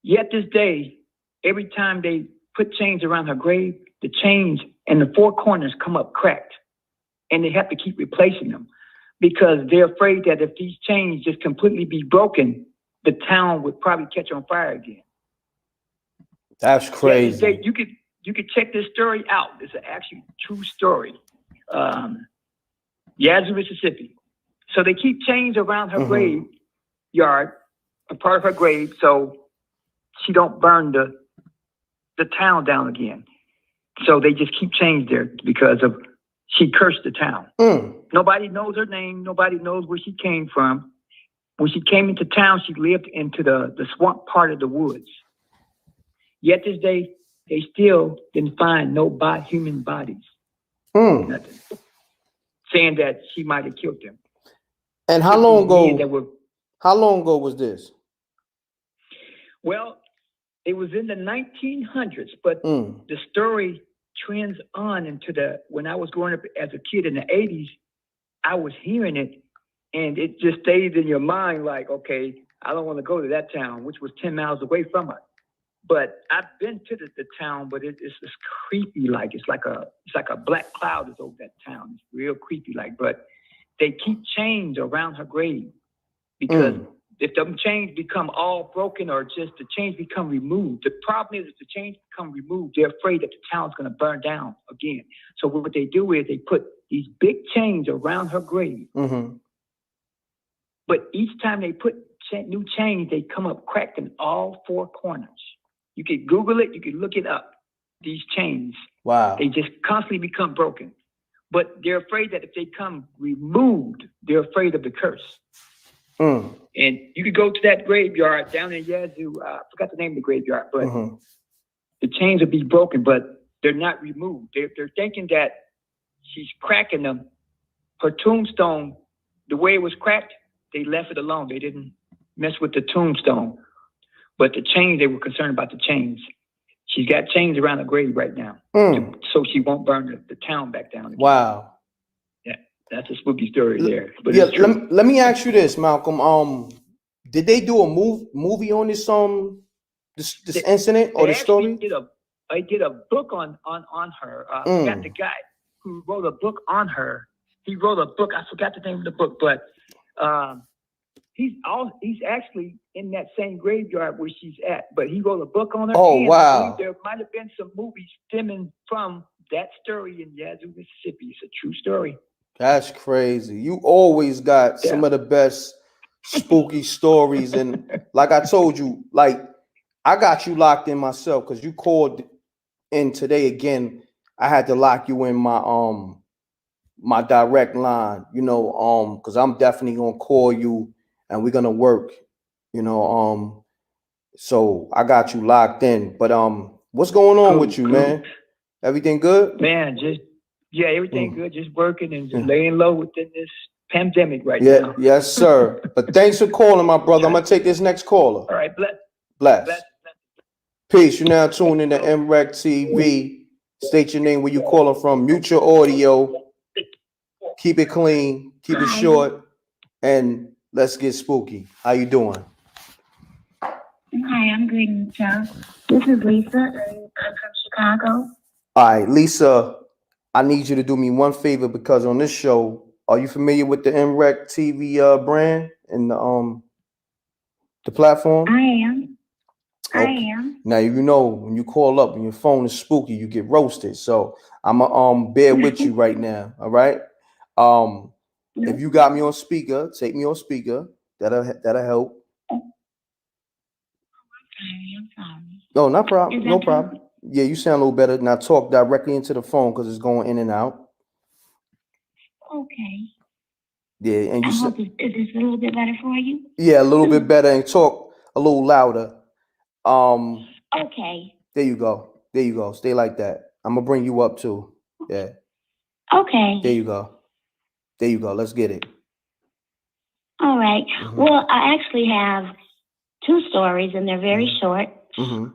Yet this day, every time they put chains around her grave, the chains and the four corners come up cracked, and they have to keep replacing them because they're afraid that if these chains just completely be broken, the town would probably catch on fire again. That's crazy. You could check this story out. It's an actually true story. Yazoo, Mississippi. So they keep chains around her graveyard, a part of her grave, so she don't burn the town down again. So they just keep chains there because of she cursed the town. Nobody knows her name. Nobody knows where she came from. When she came into town, she lived into the swamp part of the woods. Yet this day, they still didn't find no human bodies. Nothing. Saying that she might have killed them. And how long ago was this? Well, it was in the 1900s, but the story trends on into when I was growing up as a kid in the 80s, I was hearing it, and it just stays in your mind like, okay, I don't want to go to that town, which was 10 miles away from us. But I've been to the town, but it's creepy. Like it's like a black cloud is over that town. It's real creepy. But they keep chains around her grave because if them chains become all broken or just the chains become removed, the problem is if the chains become removed, they're afraid that the town's going to burn down again. So what they do is they put these big chains around her grave. But each time they put new chains, they come up cracked in all four corners. You can Google it. You can look it up. These chains. Wow. They just constantly become broken. but they're afraid that if they come removed, they're afraid of the curse. Mm. And you could go to that graveyard down in Yazoo. I forgot the name of the graveyard, but the chains will be broken, but they're not removed. They're thinking that she's cracking them. Her tombstone, the way it was cracked, they left it alone. They didn't mess with the tombstone. But the chains, they were concerned about the chains. She's got chains around her grave right now, so she won't burn the town back down again. Wow. Yeah, that's a spooky story there. But Yeah, it's true. let me ask you this, Malcolm. Did they do a movie on this this incident or this story? I did a book on her. I forgot the guy who wrote a book on her. He wrote a book. I forgot the name of the book, but he's actually in that same graveyard where she's at. But he wrote a book on her. Oh, and wow. I believe there might have been some movies stemming from that story in Yazoo, Mississippi. It's a true story. That's crazy. You always got some of the best spooky stories, and like I told you, like I got you locked in myself because you called in today again. I had to lock you in my my direct line, you know, because I'm definitely gonna call you and we're gonna work, you know. So I got you locked in. But what's going on with you, man? Everything good? Man, everything good. Just working and just laying low within this pandemic right now. Yes, sir. But thanks for calling, my brother. I'm gonna take this next caller. All right, Bless. Peace. You're now tuned into MRecktv. State your name, where you calling from. Mute your audio. Keep it clean. Keep it short. And let's get spooky. How you doing? Hi, I'm good, Joe. This is Lisa, and I'm from Chicago. All right, Lisa, I need you to do me one favor because on this show, are you familiar with the MRecktv brand and the platform? I am. Okay. I am. Now you know when you call up and your phone is spooky, you get roasted. So I'm bear with you right now. All right. If you got me on speaker, take me on speaker. That'll help. I'm sorry. No, no problem. Is that No problem. Yeah, you sound a little better. Now talk directly into the phone because it's going in and out. Okay. Yeah, and you I hope is this a little bit better for you? yeah, a little bit better and talk a little louder. Okay. There you go. There you go. Stay like that. I'm gonna bring you up too. Yeah. Okay. There you go. There you go. Let's get it. All right. Well, I actually have two stories, and they're very short.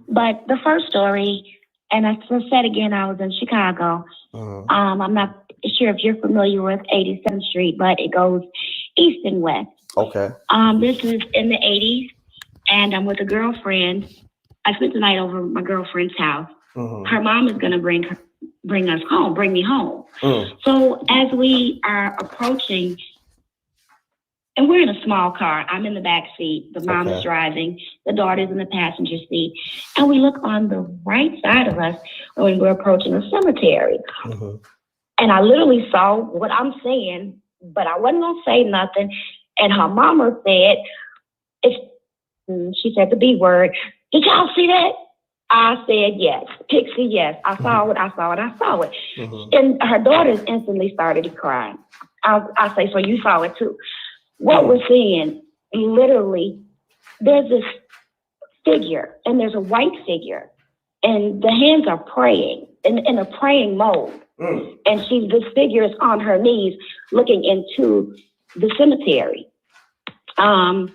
But the first story, and I said again, I was in Chicago. I'm not sure if you're familiar with 87th Street, but it goes east and west. Okay. This is in the 80s, and I'm with a girlfriend. I spent the night over at my girlfriend's house. Her mom is going to bring me home. So as we are approaching, and we're in a small car. I'm in the back seat. The mom is driving. The daughter's in the passenger seat. And we look on the right side of us when we're approaching a cemetery. And I literally saw what I'm saying, but I wasn't going to say nothing. And her mama said, she said the B word, "Did y'all see that?" I said, "Yes." Pixie, yes. I saw it. And her daughters instantly started crying. I say, "So you saw it too?" What we're seeing, literally, there's this figure, and there's a white figure, and the hands are praying, in a praying mode. And this figure is on her knees looking into the cemetery. I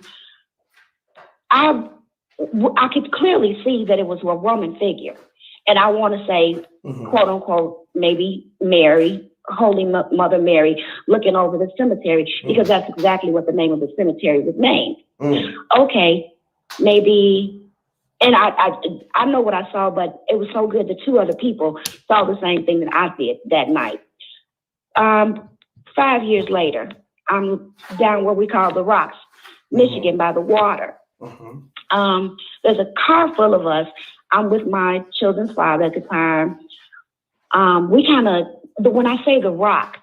could clearly see that it was a woman figure. And I want to say, quote unquote, maybe Mary, Holy Mother Mary, looking over the cemetery, because that's exactly what the name of the cemetery was named. Okay, maybe, and I know what I saw, but it was so good that two other people saw the same thing that I did that night. 5 years later, I'm down where we call the Rocks, Michigan, by the water. There's a car full of us. I'm with my children's father at the time. When I say the Rock,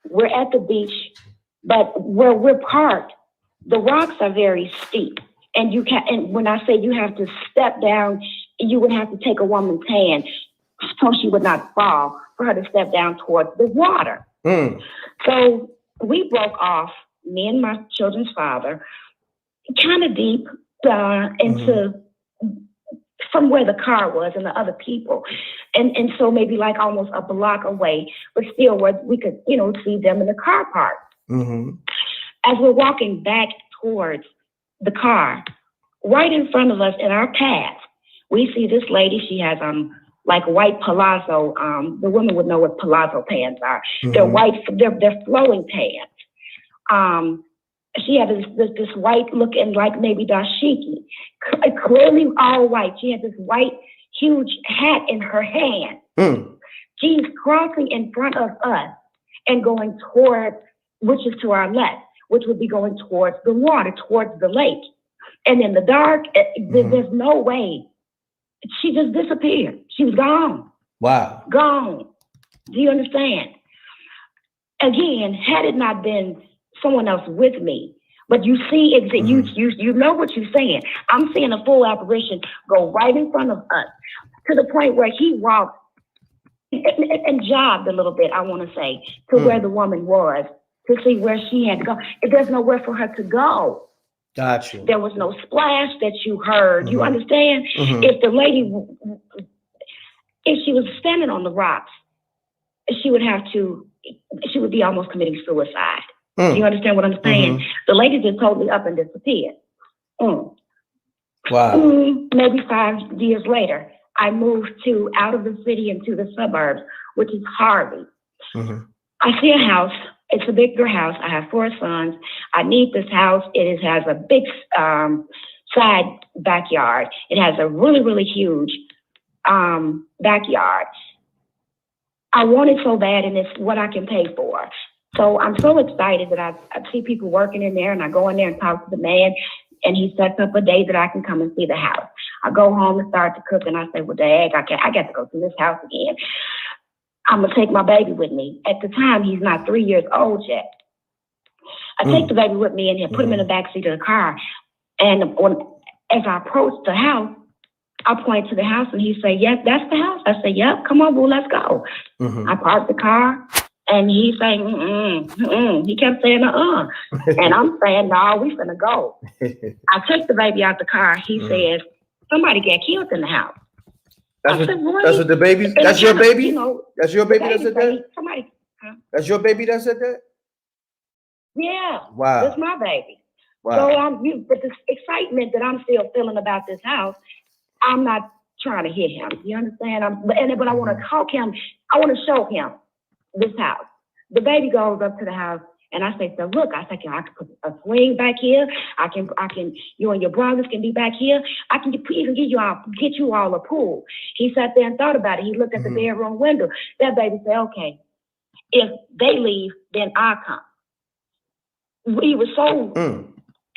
we're at the beach, but where we're parked, the rocks are very steep. And when I say you have to step down, you would have to take a woman's hand so she would not fall, for her to step down towards the water. So we broke off, me and my children's father, kind of deep into from where the car was and the other people. And so maybe like almost a block away, but still where we could, see them in the car park. As we're walking back towards the car, right in front of us in our path, we see this lady. She has like white palazzo. The women would know what palazzo pants are. They're white. They're flowing pants. She had this white looking like maybe dashiki, clearly all white. She had this white huge hat in her hand. She's crossing in front of us and going toward, which is to our left, which would be going towards the water, towards the lake. And in the dark, there's no way. She just disappeared. She was gone. Wow. Gone. Do you understand? Again, had it not been someone else with me, but you see, you know what you're saying. I'm seeing a full apparition go right in front of us to the point where he walked and jogged a little bit, I want to say, to where the woman was to see where she had to go. There's nowhere for her to go. Gotcha. There was no splash that you heard. You understand? If the lady, if she was standing on the rocks, she would be almost committing suicide. Do you understand what I'm saying? The lady just totally up and disappeared. Wow. Maybe 5 years later, I moved out of the city into the suburbs, which is Harvey. I see a house. It's a bigger house. I have 4 sons. I need this house. It has a big side backyard. It has a really, really huge backyard. I want it so bad, and it's what I can pay for. So I'm so excited that I see people working in there, and I go in there and talk to the man, and he sets up a day that I can come and see the house. I go home and start to cook, and I say, well, Dad, I got to go to this house again. I'm going to take my baby with me. At the time, he's not 3 years old yet. I take the baby with me and put him in the backseat of the car. And as I approach the house, I point to the house, and he say, yes, that's the house. I say, yep, come on, boo, let's go. I parked the car. And he's saying, He kept saying, And I'm saying, no, we finna go. I take the baby out the car. He says, somebody got killed in the house. That's what the baby, that's your baby? That's your baby that said that? Somebody. That's your baby that said that? Yeah. Wow. That's my baby. Wow. So but the excitement that I'm still feeling about this house, I'm not trying to hit him. You understand? But I want to talk him. I want to show him this house. The baby goes up to the house, and I say, so look, I can put a swing back here. I can, you and your brothers can be back here. I can even get you all a pool. He sat there and thought about it. He looked at the bedroom window. That baby said, okay, if they leave, then I'll come. He was so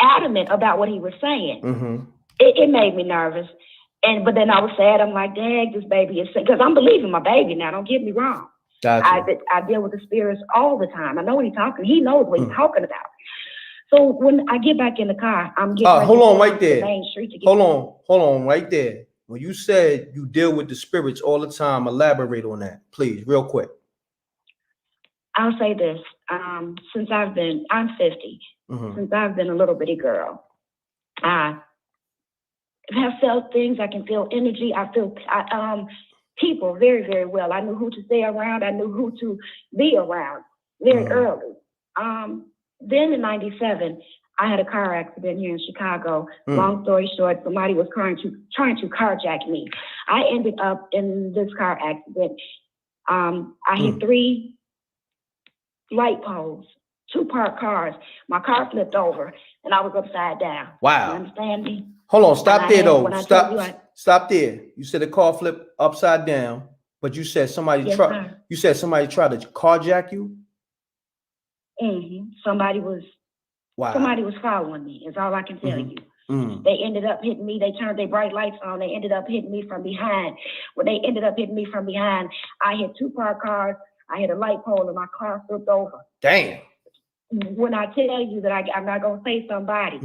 adamant about what he was saying. It made me nervous. But then I was sad. I'm like, dang, this baby is sick. Because I'm believing my baby now. Don't get me wrong. Gotcha. I deal with the spirits all the time. I know what he's talking. He knows what he's talking about. So when I get back in the car, I'm getting ready hold to on go right to the there. main street to get Hold on right there. When you said you deal with the spirits all the time, elaborate on that, please, real quick. I'll say this. I'm 50. Since I've been a little bitty girl, I have felt things. I can feel energy. I feel people very, very well. I knew who to stay around. I knew who to be around very early. Then in '97, I had a car accident here in Chicago. Long story short, somebody was trying to carjack me. I ended up in this car accident. I hit 3 light poles, 2 parked cars. My car flipped over, and I was upside down. Wow. You understand me? Hold on, stop there though. Stop there. You said the car flipped upside down, but you said somebody tried. You said somebody tried to carjack you. Somebody was following me. Is all I can tell you. They ended up hitting me. They turned their bright lights on. They ended up hitting me from behind. When they ended up hitting me from behind, I hit 2 parked cars. I hit a light pole, and my car flipped over. Damn. When I tell you that I'm not gonna say somebody.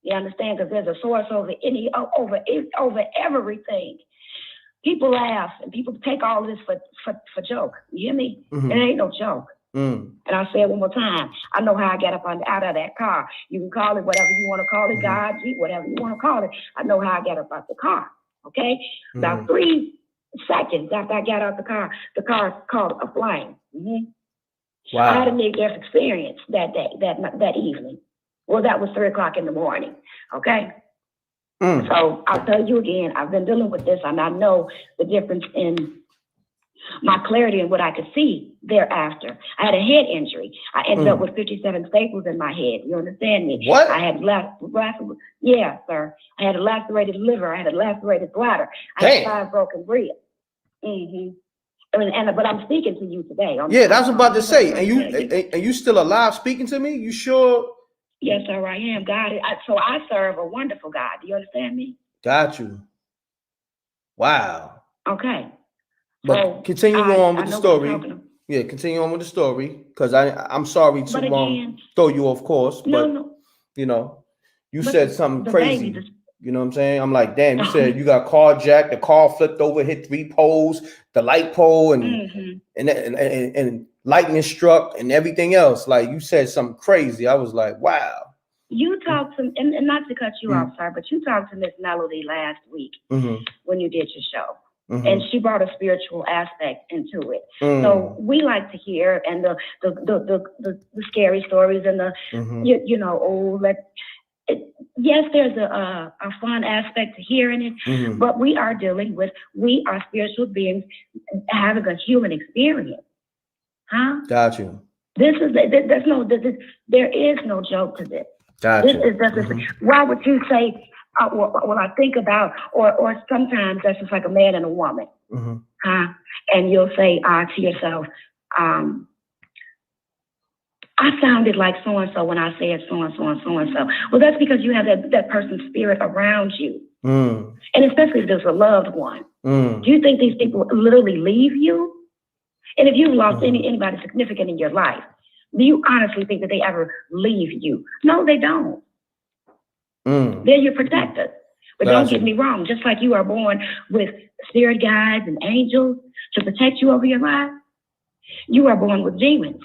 You understand? Because there's a source over everything. People laugh and people take all this for joke. You hear me? It ain't no joke. And I'll say it one more time. I know how I got up out of that car. You can call it whatever you want to call it, God, G, whatever you want to call it. I know how I got up out the car. Okay? About 3 seconds after I got out the car caught a flame. Wow. I had a near-death experience that day, that evening. Well, that was 3 o'clock in the morning. Okay? So I'll tell you again, I've been dealing with this, and I know the difference in my clarity and what I could see thereafter. I had a head injury. I ended up with 57 staples in my head. You understand me? What? I had yeah, sir. I had a lacerated liver. I had a lacerated bladder. I had 5 broken ribs. But I'm speaking to you today. That's what I'm about to say. And you still alive speaking to me? You sure? Yes, sir, I am. God, so I serve a wonderful God. Do you understand me? Got you. Wow. Okay. But so continue on with the story. Yeah, continue on with the story, because I'm sorry to throw you off course, but you know, you said something crazy. You know what I'm saying? I'm like, damn, you said you got carjacked, the car flipped over, hit 3 poles, the light pole, and lightning struck and everything else. Like, you said something crazy. I was like, wow. You talked to, and not to cut you off, sir, but you talked to Miss Melody last week when you did your show. And she brought a spiritual aspect into it. So we like to hear and the scary stories and yes, there's a fun aspect to hearing it, but we are spiritual beings having a human experience. Huh? Got you. There is no joke to this. Got you. Why would you say, when I think about, or sometimes that's just like a man and a woman, huh? And you'll say to yourself, I sounded like so-and-so when I said so-and-so and so-and-so. Well, that's because you have that person's spirit around you. And especially if there's a loved one. Do you think these people literally leave you? And if you've lost anybody significant in your life, do you honestly think that they ever leave you? No, they don't. They're your protectors. But don't get me wrong, just like you are born with spirit guides and angels to protect you over your life, you are born with demons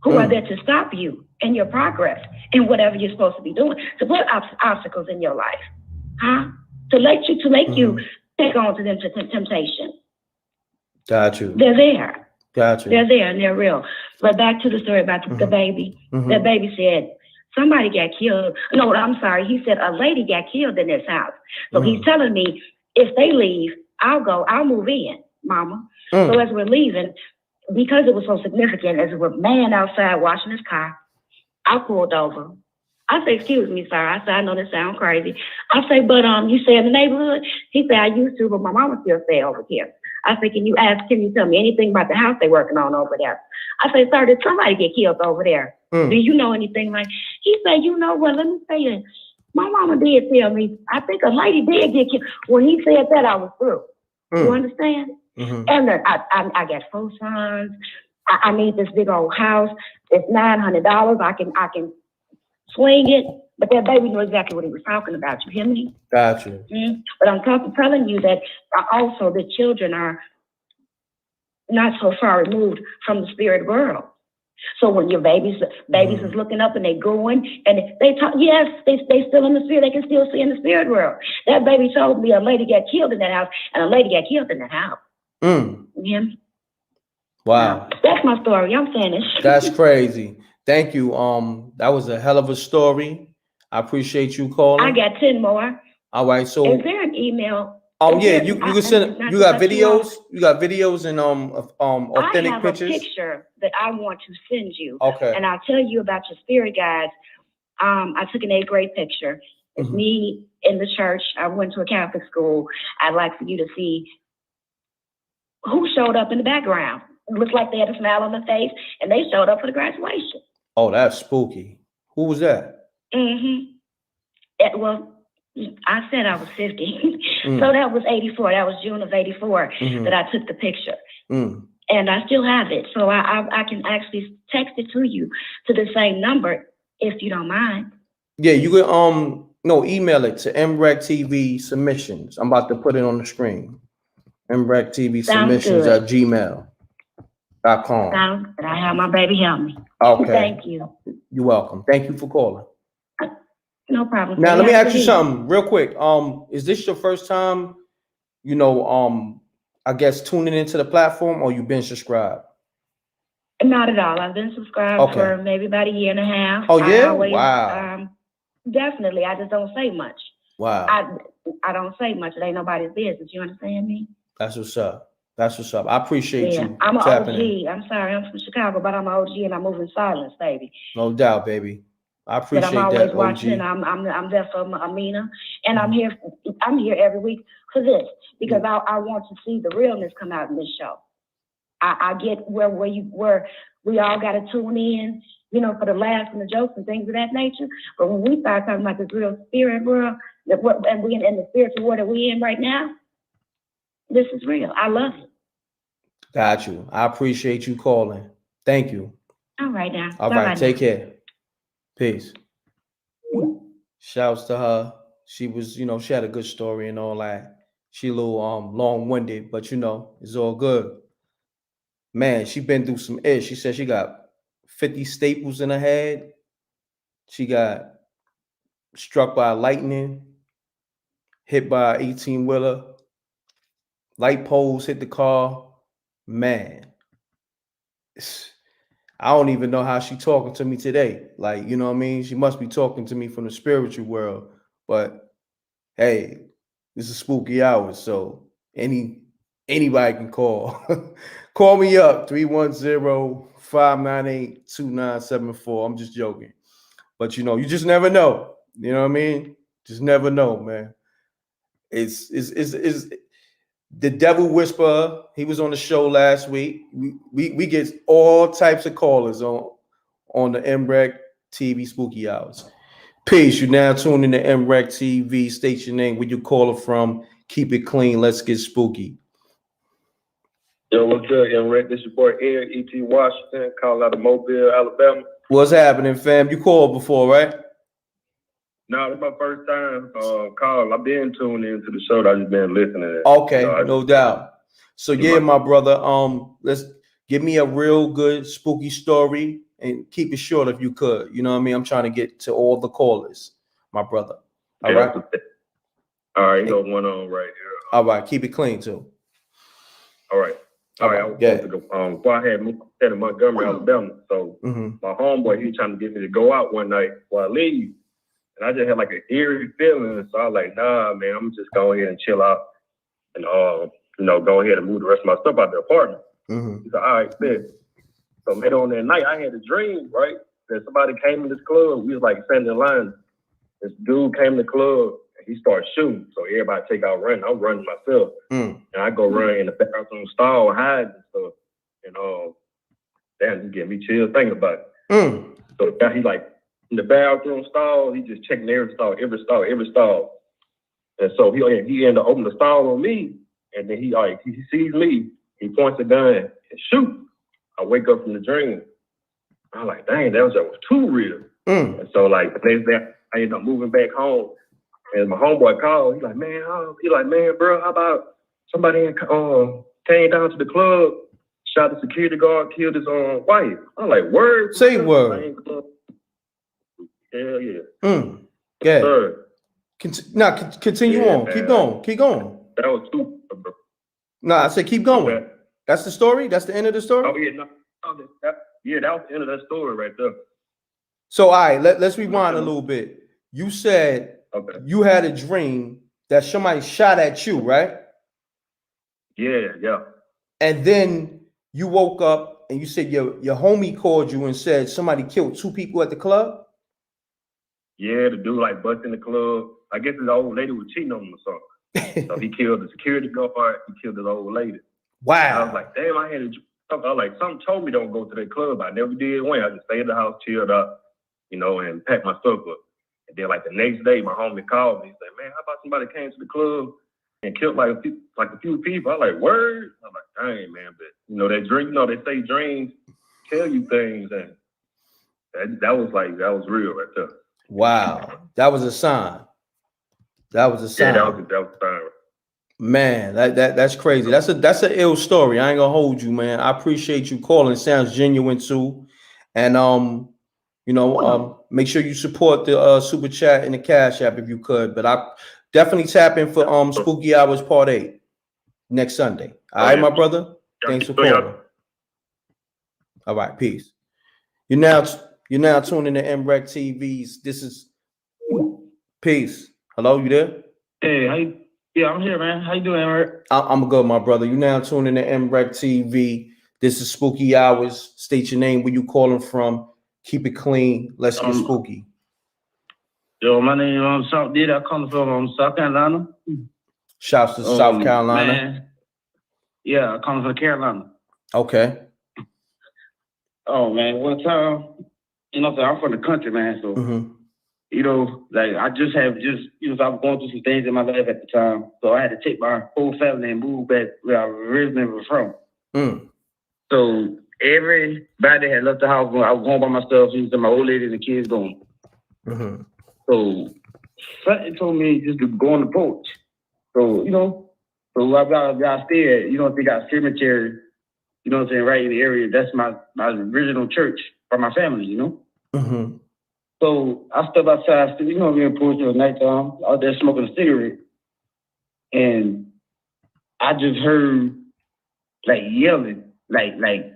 who are there to stop you in your progress in whatever you're supposed to be doing, to put obstacles in your life, huh? To make you take on to them to temptation. Got you. They're there. Got you. They're there and they're real. But back to the story about the baby. That baby said, somebody got killed. No, I'm sorry. He said a lady got killed in this house. So he's telling me, if they leave, I'll move in, mama. So as we're leaving, because it was so significant, as we're man outside washing his car, I pulled over. I say, excuse me, sir. I said, I know this sounds crazy. I say, but you stay in the neighborhood? He said, I used to, but my mama still stay over here. I said, can you tell me anything about the house they're working on over there? I said, sir, did somebody get killed over there? Do you know anything like? He said, you know what, let me tell you, my mama did tell me, I think a lady did get killed. When he said that, I was through. You understand? And I got 4 sons. I need this big old house. It's $900. I can swing it. But that baby knew exactly what he was talking about. You hear me? Got you. But I'm telling you that also the children are not so far removed from the spirit world. So when your babies is looking up and they going and they talk, yes, they still in the spirit. They can still see in the spirit world. That baby told me a lady got killed in that house, and a lady got killed in that house. Yeah. Wow. That's my story. I'm finished. That's crazy. Thank you. That was a hell of a story. I apprciate you calling. I got 10 more. All right. So is there an email? Yeah, you can send. You got videos. You got videos and authentic I have pictures. A picture that I want to send you. Okay. And I'll tell you about your spirit guides. I took an 8th grade picture. It's me in the church. I went to a Catholic school. I'd like for you to see who showed up in the background. It looked like they had a smile on their face, and they showed up for the graduation. Oh, that's spooky. Who was that? Well, I said I was 50. So that was 84. That was June of 84 that I took the picture. And I still have it. So I can actually text it to you to the same number if you don't mind. Yeah, you could email it to MRecktv submissions. I'm about to put it on the screen. MRecktv submissions at Gmail. That I have my baby help me. Okay. Thank you. You're welcome. Thank you for calling. No problem. Now let me ask you Have a good something real quick. Is this your first time, I guess tuning into the platform, or you've been subscribed? Not at all. I've been subscribed for maybe about a year and a half. Oh yeah? Wow. Definitely. I just don't say much. Wow. I don't say much. It ain't nobody's business. You understand me? That's what's up. That's what's up. I appreciate you. I'm an tapping OG. in. I'm sorry. I'm from Chicago, but I'm an OG and I move in silence, baby. No doubt, baby. I appreciate I'm always that, watching, OG. and I'm there for Amina, and I'm here every week for this because I want to see the realness come out in this show. I get where we all got to tune in, for the laughs and the jokes and things of that nature. But when we start talking about this real spirit world, and we in the spiritual world that we in right now, this is real. I love it. Got you. I appreciate you calling. Thank you. All right now. All Bye-bye right. Take now. care. Peace. Shouts to her. She was, she had a good story and all that. She a little long-winded, but it's all good. Man, she been through some ish. She said she got 50 staples in her head. She got struck by lightning, hit by an 18-wheeler. Light poles hit the car. Man, I don't even know how she talking to me today. Like, you know what I mean? She must be talking to me from the spiritual world. But hey, this is spooky hours, so anybody can call. Call me up, 310-598-2974. I'm just joking. But you just never know. You know what I mean? Just never know, man. It's the Devil Whisperer. He was on the show last week. We get all types of callers on the MRecktv Spooky Hours. Peace. You're now tuned in to MRecktv. State your name, where you caller from. Keep it clean. Let's get spooky. Yo, what's good, M.Reck? This your boy Eric E.T. Washington, calling out of Mobile, Alabama. What's happening, fam? You called before, right? No, it's my first time call. I've been tuned into the show. I've just been listening. Okay, no doubt. So yeah, my brother, let's give me a real good spooky story and keep it short if you could. You know what I mean? I'm trying to get to all the callers, my brother. All right. All right, you know one on right here. All right, keep it clean too. All right. All right, I was supposed to go. Before I had moved to Montgomery, Alabama. So my homeboy, he was trying to get me to go out one night before I leave. And I just had like an eerie feeling. So I was like, nah, man, I'm just go ahead and chill out and, go ahead and move the rest of my stuff out the apartment. He said, all right, bet. So later on that night, I had a dream, right? That somebody came in this club. We was like standing in line. This dude came in the club and he started shooting. So everybody take out running. I'm running myself. And I go run in the bathroom stall, hide and stuff. And damn, it get me chills thinking about it. So now he like, in the bathroom stall, he just checking every stall. And so he ended up opening the stall on me, and then he sees me, he points a gun and shoot. I wake up from the dream. I'm like, dang, that was too real. And so like the next day, I ended up moving back home, and my homeboy called. He's like, man, bro, how about somebody came down to the club, shot the security guard, killed his wife. I'm like, word? Say word. Hell yeah. Yeah. Sir. Continue on. Man. Keep going. That was too, bro. No, I said keep going. Okay. That's the story? That's the end of the story? Oh, yeah. No, that was the end of that story right there. So, all right, let's rewind a little bit. You said you had a dream that somebody shot at you, right? Yeah. And then you woke up and you said your homie called you and said somebody killed 2 people at the club? Yeah, the dude like busted in the club. I guess his old lady was cheating on him or something. So he killed the security guard. He killed his old lady. Wow. And I was like, damn, I had a dream. I was like, something told me don't go to that club. I never did went. I just stayed in the house, chilled up, and packed my stuff up. And then like the next day, my homie called me. He said, man, how about somebody came to the club and killed like a few people? I was like, word? I'm like, dang, man. But that dream, they say dreams tell you things, and that was real right there. Wow. That was a sign. Yeah, that was a sign. Man, that's crazy. That's an ill story. I ain't gonna hold you, man. I appreciate you calling. It sounds genuine too. And make sure you support the super chat and the cash app if you could. But I definitely tap in for Spooky Hours Part 8 next Sunday. All right, my brother. Thanks for calling. All right, peace. You're now tuning to MRecktV's. This is peace. Hello, you there? Hey, yeah, I'm here, man. How you doing, M.Reck? I'm good, my brother. You now tuning to MRecktV. This is Spooky Hours. State your name, where you calling from. Keep it clean. Let's get spooky. Yo, my name is South Did. I come from South Carolina. Shouts to South Carolina. Man. Yeah, I come from Carolina. Okay. Oh man, one time, I'm from the country, man. So like I I was going through some things in my life at the time. So I had to take my whole family and move back where I originally was from. So everybody had left the house. I was home by myself. My old lady and the kids gone. So something told me just to go on the porch. So, I got stayed, they got cemetery, right in the area. That's my original church for my family, So I stepped outside, in the porch, it was nighttime, out there smoking a cigarette. And I just heard yelling, like a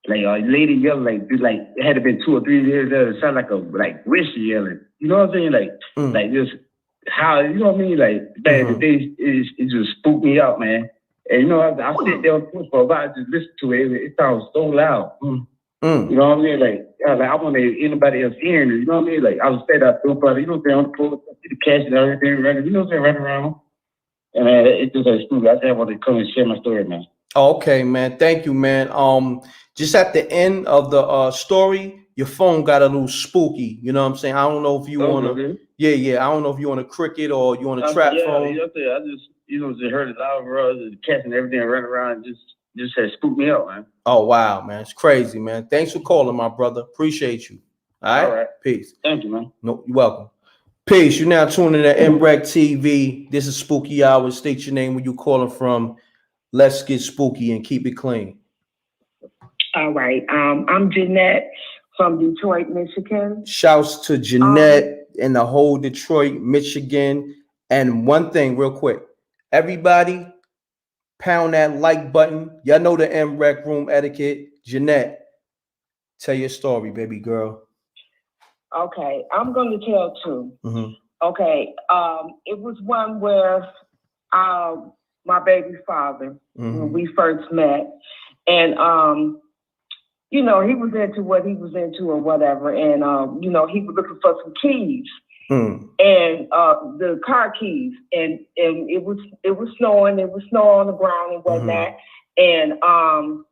lady yelling, like it had to been 2 or 3 years there. It sounded like whisper yelling. You know what I'm saying? Like just how, you know what I mean? Like back in the day, it just spooked me out, man. And I sit there on the porch for a while, just listen to it. It sounds so loud. You know what I mean? Like I want anybody else hearing it. You know what I mean? Like I was stayed out there, on the porch, the cash and everything running. Running around. And it just spooky. I just wanted to come and share my story, man. Okay, man. Thank you, man. Just at the end of the story, your phone got a little spooky. You know what I'm saying? I don't know if you want to. Yeah. I don't know if you want a cricket or you want a trap phone. Yeah. I just heard it loud, bro. The cats and everything running around just had spooked me out, man. Oh wow, man, it's crazy, man. Thanks for calling, my brother. Appreciate you. All right. Peace. Thank you, man. No, you're welcome. Peace. You're now tuning to MRecktV. This is Spooky Hours. State your name, where you calling from. Let's get spooky and keep it clean. All right. I'm Jeanette from Detroit, Michigan. Shouts to Jeanette and the whole Detroit, Michigan. And one thing real quick. Everybody, pound that like button. Y'all know the M.Reck room etiquette. Jeanette, tell your story, baby girl. Okay. I'm going to tell 2. Okay. It was one where my baby father, when we first met, and he was into what he was into or whatever, and he was looking for some keys, and the car keys, and it was snowing, on the ground and whatnot, and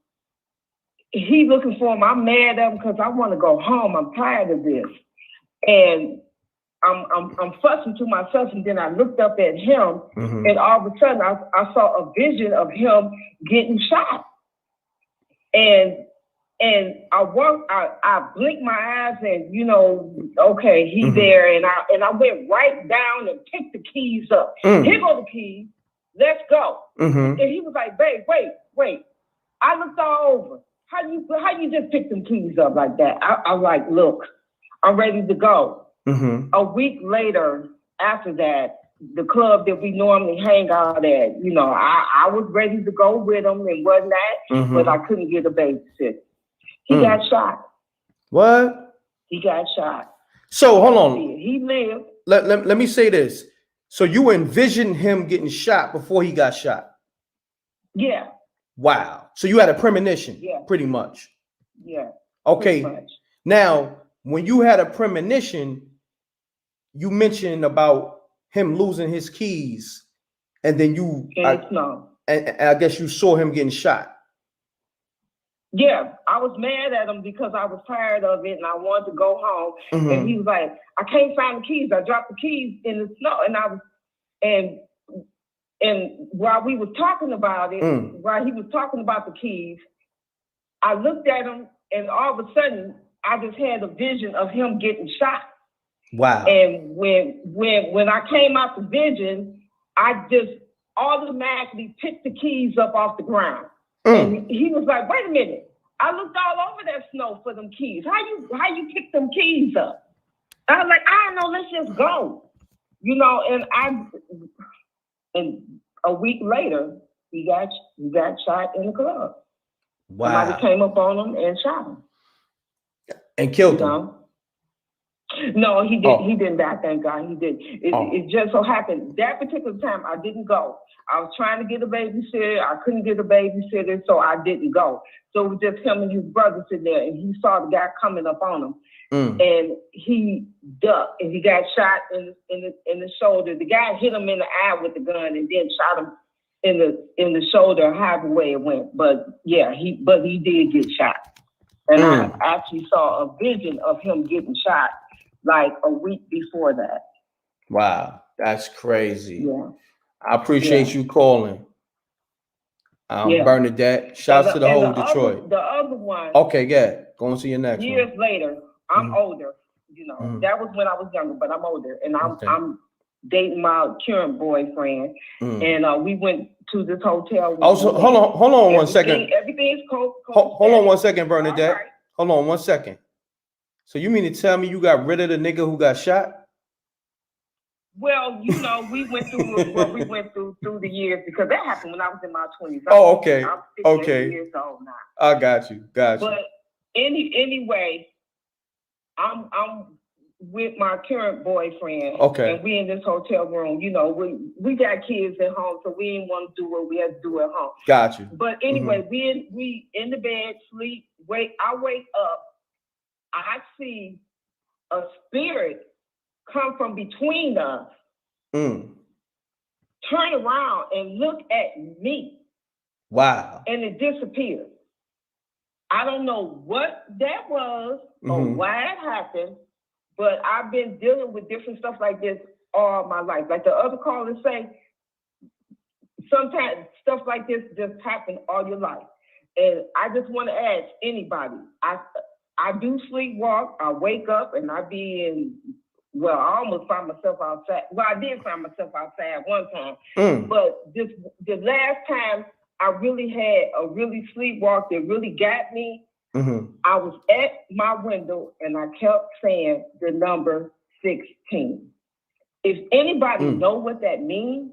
he looking for him. I'm mad at him because I want to go home. I'm tired of this, and I'm fussing to myself, and then I looked up at him, and all of a sudden I saw a vision of him getting shot, and I blinked my eyes, and okay, he's there, and I went right down and picked the keys up. Here go the keys. Let's go. And he was like, "Babe, wait." I looked all over. How you just pick them keys up like that? I was like, "Look, I'm ready to go." A week later, after that, the club that we normally hang out at, I was ready to go with him and whatnot, but I couldn't get a babysitter. He got shot. What? He got shot. So hold on. He lived. Let me say this. So you envisioned him getting shot before he got shot? Yeah. Wow. So you had a premonition, pretty much. Yeah. Okay. Now, when you had a premonition, you mentioned about him losing his keys, and then and I guess you saw him getting shot. Yeah, I was mad at him because I was tired of it and I wanted to go home. And he was like, "I can't find the keys. I dropped the keys in the snow." And while we was talking about it, while he was talking about the keys, I looked at him, and all of a sudden I just had a vision of him getting shot. Wow. And when I came out the vision, I automatically picked the keys up off the ground. And he was like, wait a minute. I looked all over that snow for them keys. How you pick them keys up? I was like, I don't know, let's just go. You know, and a week later, he got shot in the club. Wow. Somebody came up on him and shot him. And killed him. No, he didn't die, thank God. He didn't. It just so happened that particular time I didn't go. I was trying to get a babysitter. I couldn't get a babysitter, so I didn't go. So it was just him and his brother sitting there, and he saw the guy coming up on him. And he ducked, and he got shot in the shoulder. The guy hit him in the eye with the gun, and then shot him in the shoulder, however way it went. But yeah, he did get shot. And I actually saw a vision of him getting shot like a week before that. Wow, that's crazy. Yeah. I appreciate you calling. Bernadette. Shouts to the whole Detroit. The other one. Okay, yeah. Going to your next one. Years later, I'm older. You know, that was when I was younger, but I'm older, and I'm dating my current boyfriend, and we went to this hotel. Also, hold on one second. Everything's cold. Hold on one second, Bernadette. Right. Hold on 1 second. So you mean to tell me you got rid of the nigga who got shot? Well, you know, we went through what we went through the years, because that happened when I was in my 20s. Okay. I'm 58 years old now. I got you. But anyway, I'm with my current boyfriend. Okay. And we in this hotel room. You know, we got kids at home, so we didn't want to do what we had to do at home. Got you. But anyway, we in the bed, sleep. I wake up. I see a spirit come from between us, turn around and look at me. Wow. And it disappeared. I don't know what that was or why it happened, but I've been dealing with different stuff like this all my life. Like the other callers say, sometimes stuff like this just happen all your life. And I just want to ask anybody, I do sleepwalk, I wake up and I be I almost find myself outside. Well, I did find myself outside one time. But the last time I really had a really sleepwalk that really got me, I was at my window and I kept saying the number 16. If anybody know what that means,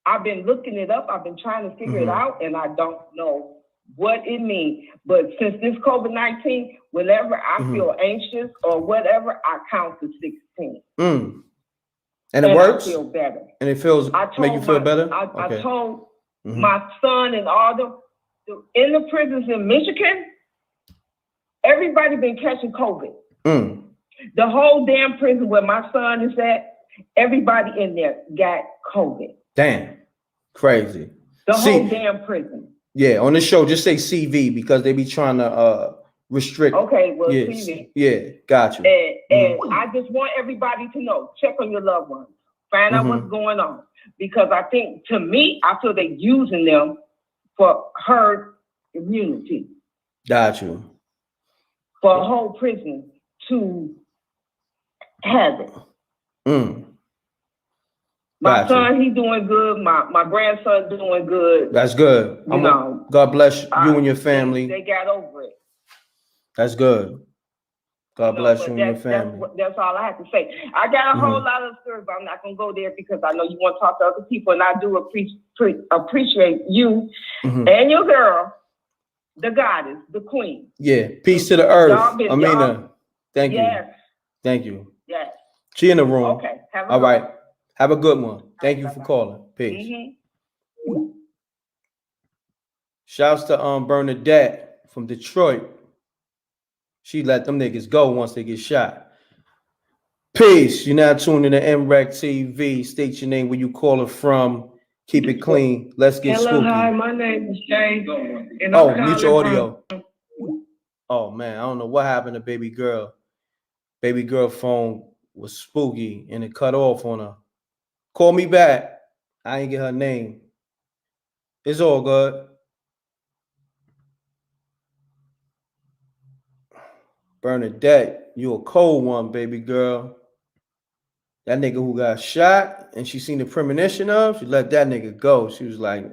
I've been looking it up. I've been trying to figure it out, and I don't know what it means. But since this COVID-19, whenever I feel anxious or whatever, I count to 16. And it works? I feel better. And it make you feel better? I told my son and all in the prisons in Michigan, everybody been catching COVID. The whole damn prison where my son is at, everybody in there got COVID. Damn. Crazy. The whole damn prison. Yeah, on the show, just say CV because they be trying to restrict. Okay, well, CV. Yeah, got you. And I just want everybody to know, check on your loved ones. Find out what's going on. Because I think, to me, I feel they're using them for herd immunity. Got you. For a whole prison to have it. My son, he's doing good. My grandson doing good. That's good. God bless you and your family. They got over it. That's good. God bless you and your family. That's all I have to say. I got a whole lot of stories, but I'm not going to go there because I know you want to talk to other people, and I do appreciate you and your girl, the goddess, the queen. Yeah. Peace to the earth. Amina. Thank you. Yes. Thank you. Yes. She in the room. Okay. All right. Have a good one. Thank you for calling. Peace. Shouts to Bernadette from Detroit. She let them niggas go once they get shot. Peace. You're now tuned in to MRecktv. State your name, where you calling from. Keep it clean. Let's get spooky. Hi, my name is Jay. Mute your audio. Oh man, I don't know what happened to baby girl. Baby girl phone was spooky and it cut off on her. Call me back. I ain't get her name. It's all good. Bernadette, you a cold one, baby girl. That nigga who got shot and she seen the premonition of, she let that nigga go. She was like,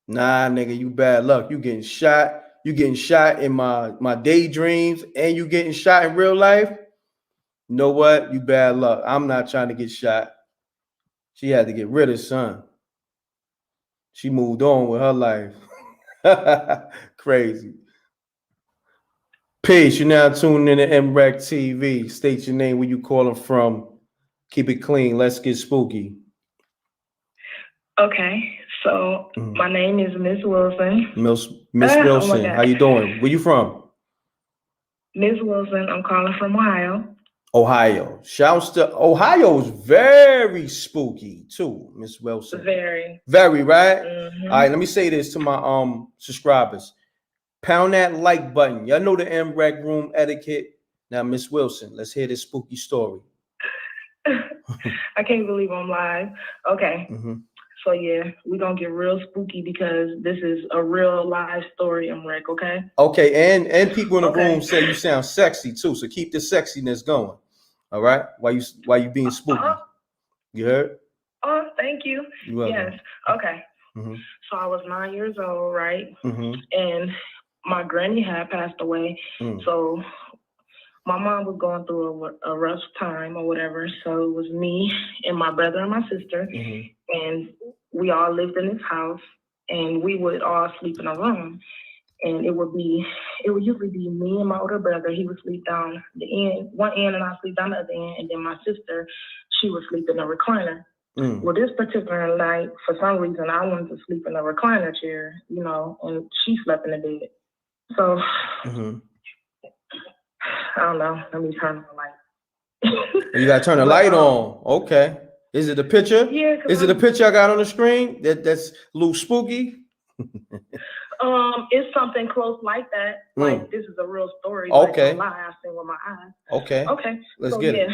nah, nigga, you bad luck. You getting shot. You getting shot in my daydreams and you getting shot in real life. You know what? You bad luck. I'm not trying to get shot. She had to get rid of son. She moved on with her life. Crazy. Peace. You're now tuning in to MRecktv. State your name, where you calling from. Keep it clean. Let's get spooky. Okay, so my name is Miss Wilson. Miss Wilson, oh how you doing? Where you from? Miss Wilson, I'm calling from Ohio. Ohio. Shouts to Ohio is very spooky too, Miss Wilson. Very. Very, right? Mm-hmm. All right, let me say this to my subscribers. Pound that like button. Y'all know the M.Reck room etiquette. Now, Miss Wilson, let's hear this spooky story. I can't believe I'm live. Okay. Mm-hmm. So yeah, we're gonna get real spooky because this is a real live story, M.Reck, okay? Okay, and people in the room say you sound sexy too, so keep the sexiness going. All right? Why you being spooky? You heard? Oh, thank you. Yes. Okay. Mm-hmm. So I was 9 years old, right? Mm-hmm. And my granny had passed away. So my mom was going through a rough time or whatever. So it was me and my brother and my sister. And we all lived in this house and we would all sleep in a room. And it would usually be me and my older brother. He would sleep down one end and I sleep down the other end. And then my sister, she would sleep in a recliner. Well, this particular night, for some reason, I wanted to sleep in a recliner chair, and she slept in the bed. So, I don't know. Let me turn on the light. You gotta turn the light on. Okay. Is it a picture? Yeah. Is it a picture I got on the screen? That's a little spooky? It's something close like that. Like, this is a real story. Okay. Like, a lie I've seen with my eyes. Okay. Okay. Let's get it.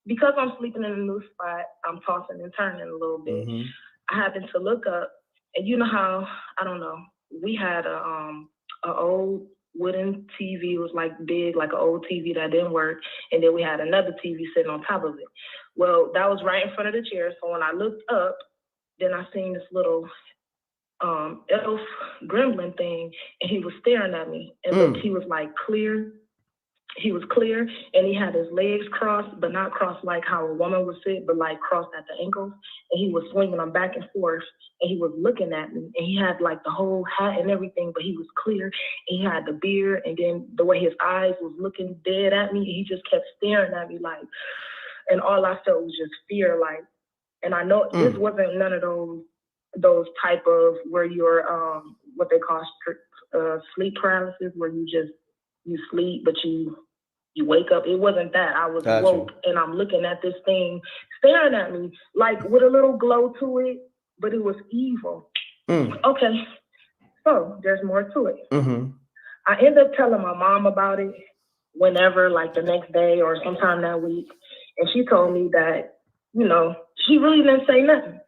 Because I'm sleeping in a new spot, I'm tossing and turning a little bit. I happened to look up, and you know how, I don't know, we had a old wooden TV. It was like big, like an old TV that didn't work, and then we had another TV sitting on top of it. Well, that was right in front of the chair, so when I looked up, then I seen this little elf gremlin thing, and he was staring at me, and look, he was like clear. He was clear, and he had his legs crossed, but not crossed like how a woman would sit, but like crossed at the ankles. And he was swinging them back and forth, and he was looking at me. And he had like the whole hat and everything, but he was clear. And he had the beard, and then the way his eyes was looking dead at me, he just kept staring at me like. And all I felt was just fear, like. And I know this wasn't none of those type of where you're what they call sleep paralysis, where you sleep but you wake up. It wasn't that. I was woke and I'm looking at this thing staring at me like with a little glow to it, but it was evil. Okay, so there's more to it. I ended up telling my mom about it whenever, like the next day or sometime that week, and she told me that, she really didn't say nothing.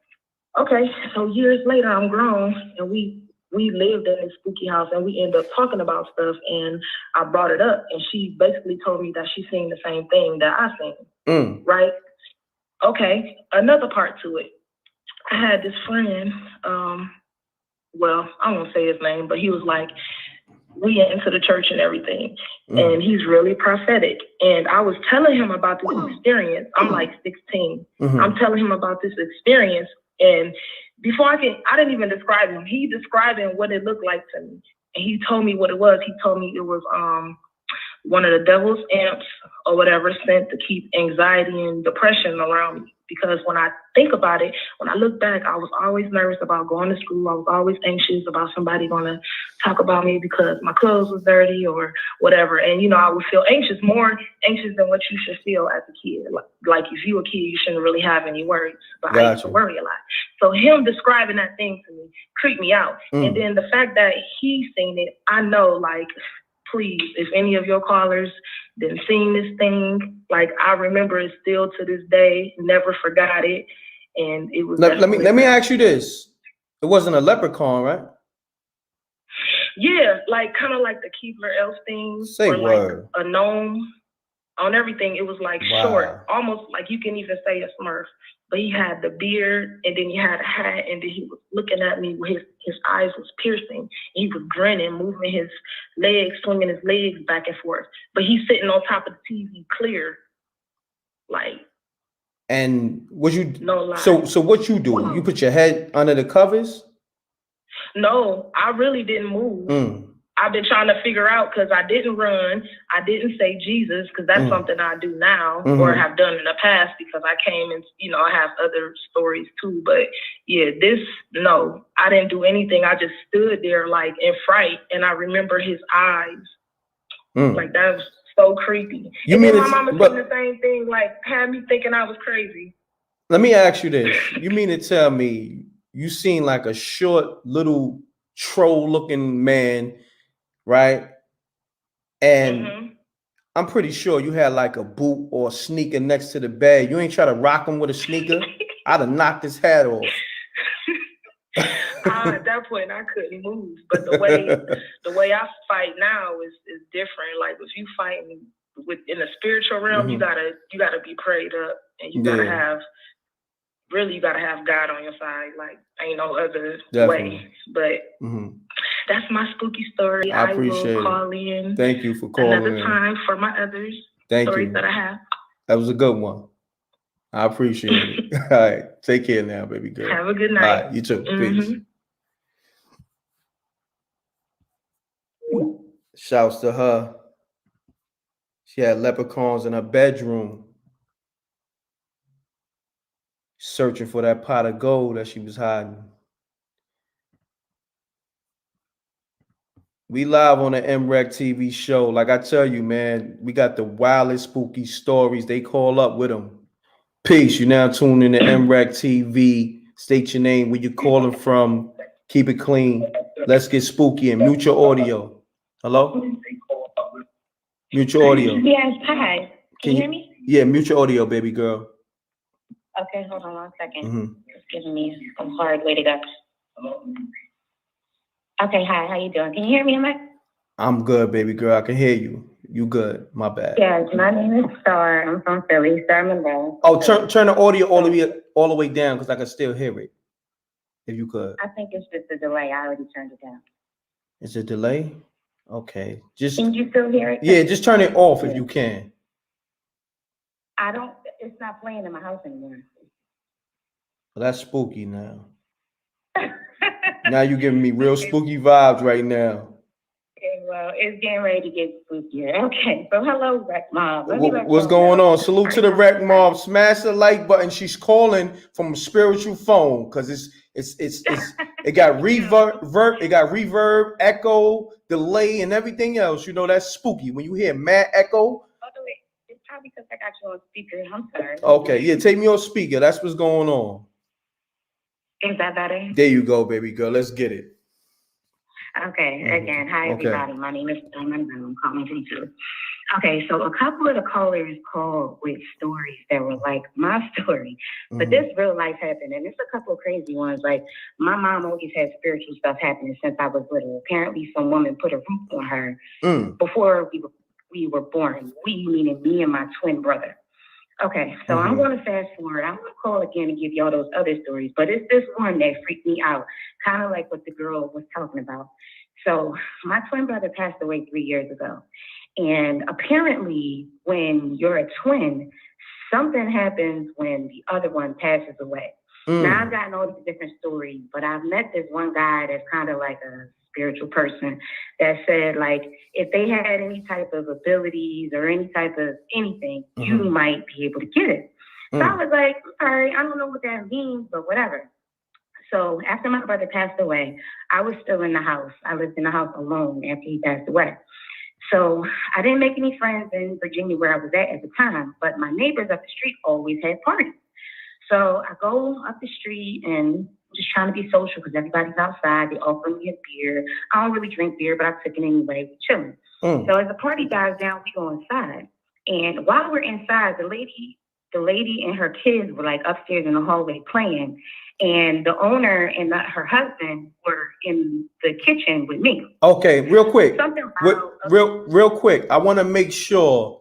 Okay, so years later, I'm grown, and we lived in this spooky house, and we ended up talking about stuff, and I brought it up, and she basically told me that she seen the same thing that I seen, right? Okay, another part to it. I had this friend, well, I won't say his name, but he was like, we into the church and everything, and he's really prophetic, and I was telling him about this experience. I'm like 16. I'm telling him about this experience, and before I didn't even describe him. He described what it looked like to me. And he told me what it was. He told me it was one of the devil's imps or whatever sent to keep anxiety and depression around me. Because when I think about it, when I look back, I was always nervous about going to school. I was always anxious about somebody going to talk about me because my clothes was dirty or whatever. And, I would feel anxious, more anxious than what you should feel as a kid. Like if you were a kid, you shouldn't really have any worries. But I used to worry a lot. So him describing that thing to me creeped me out. And then the fact that he seen it, I know, like, please, if any of your callers didn't seen this thing, like I remember it still to this day, never forgot it. And it was let me ask you this. It wasn't a leprechaun, right? Yeah, like kind of like the Keebler elf thing. Say or word. Like a gnome. on everything. It was like short, almost like you can even say a Smurf. But he had the beard, and then he had a hat, and then he was looking at me with his eyes was piercing. He was grinning, moving his legs, swinging his legs back and forth. But he's sitting on top of the TV clear, like. And what you no lie. So what you do? You put your head under the covers? No, I really didn't move. I've been trying to figure out because I didn't run. I didn't say Jesus because that's something I do now or have done in the past because I came and, I have other stories too. But yeah, no, I didn't do anything. I just stood there like in fright and I remember his eyes. Like that was so creepy. And then my mama said the same thing, like had me thinking I was crazy. Let me ask you this. You mean to tell me you seen like a short little troll looking man, right? And I'm pretty sure you had like a boot or a sneaker next to the bed. You ain't try to rock him with a sneaker. I'd have knocked his head off. At that point, I couldn't move. But the way I fight now is different. Like if you fighting in the spiritual realm, you gotta be prayed up, and you gotta have God on your side. Like ain't no other way. But that's my spooky story. I appreciate will call in. Thank you for calling another time for my others. Stories that I have. That was a good one. I appreciate it. All right. Take care now, baby girl. Have a good night. All right, you too. Peace. Shouts to her. She had leprechauns in her bedroom, searching for that pot of gold that she was hiding. We live on the MRecktv show. Like I tell you, man, we got the wildest spooky stories. They call up with them. Peace. You now tuned in to MRecktv. State your name, where you're calling from. Keep it clean. Let's get spooky and mute your audio. Hello? Mute your audio. Yes, hi. Can you hear me? Yeah, mute your audio, baby girl. Okay, hold on 1 second. It's giving me a hard way to go. Okay, hi, how you doing? Can you hear me, M.Reck? I'm good, baby girl. I can hear you. You good. My bad. Yes, my name is Star. I'm from Philly, Star Monroe. Oh, turn the audio all the way down because I can still hear it. If you could. I think it's just a delay. I already turned it down. Is it delay? Okay. Can you still hear it? Yeah, just turn it off if you can. It's not playing in my house anymore. Well, that's spooky now. Now you're giving me real spooky vibes right now. Okay, well, it's getting ready to get spookier. Okay, so hello, Wreck Mob. What's going on? Salute to the Wreck Mob. Smash the like button. She's calling from a spiritual phone because it got reverb, echo, delay, and everything else. You know that's spooky when you hear mad echo. It's probably because I got you on speaker. I'm sorry. Okay, yeah, take me on speaker. That's what's going on. Is that better? There you go, baby girl. Let's get it. Okay, again, hi everybody. My name is Diamond and I'm calling from Philly. Okay, so a couple of the callers called with stories that were like my story, but this real life happened, and it's a couple of crazy ones. Like my mom always had spiritual stuff happening since I was little. Apparently, some woman put a roof on her before we were born. We meaning me and my twin brother. Okay, so I'm going to fast forward. I'm going to call again and give y'all those other stories, but it's this one that freaked me out, kind of like what the girl was talking about. So my twin brother passed away 3 years ago, and apparently when you're a twin, something happens when the other one passes away. Now I've gotten all these different stories, but I've met this one guy that's kind of like a spiritual person that said, like, if they had any type of abilities or any type of anything, you might be able to get it. So I was like, all right, I don't know what that means, but whatever. So after my brother passed away, I was still in the house. I lived in the house alone after he passed away. So I didn't make any friends in Virginia where I was at the time, but my neighbors up the street always had parties. So I go up the street and just trying to be social because everybody's outside. They offer me a beer. I don't really drink beer, but I took it anyway, chilling. So as the party dies down, we go inside. And while we're inside, the lady and her kids were like upstairs in the hallway playing. And the owner and her husband were in the kitchen with me. Okay, real quick. Real quick. I want to make sure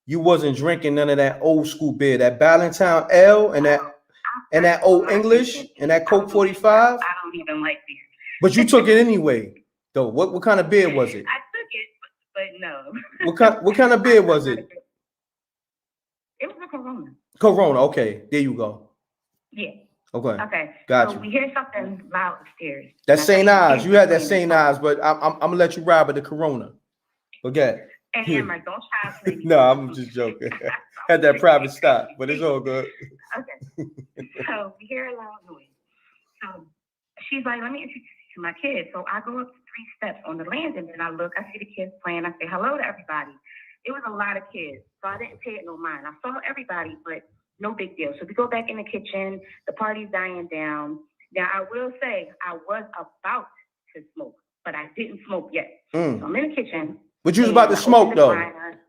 you wasn't drinking none of that old school beer, that Ballantyne L and that Old English and that Coke 45. I don't even like beer. But you took it anyway, though. What kind of beer was it? I took it, but no. What kind of beer was it? It was a Corona. Corona. Okay, there you go. Yeah. Okay. Okay. Got so you. we hear something loud upstairs. That St. Ives. You had that St. Ives, but I'm gonna let you ride with the Corona. Okay. And M.Reck, don't try to play me. No, I'm just joking. Had that private stop, but it's all good. Okay. So we hear a loud noise. So she's like, let me introduce you to my kids. So I go up 3 steps on the landing and I look, I see the kids playing. I say hello to everybody. It was a lot of kids, so I didn't pay it no mind. I saw everybody, but no big deal. So we go back in the kitchen. The party's dying down. Now, I will say I was about to smoke, but I didn't smoke yet. So I'm in the kitchen. What you was about to smoke, though?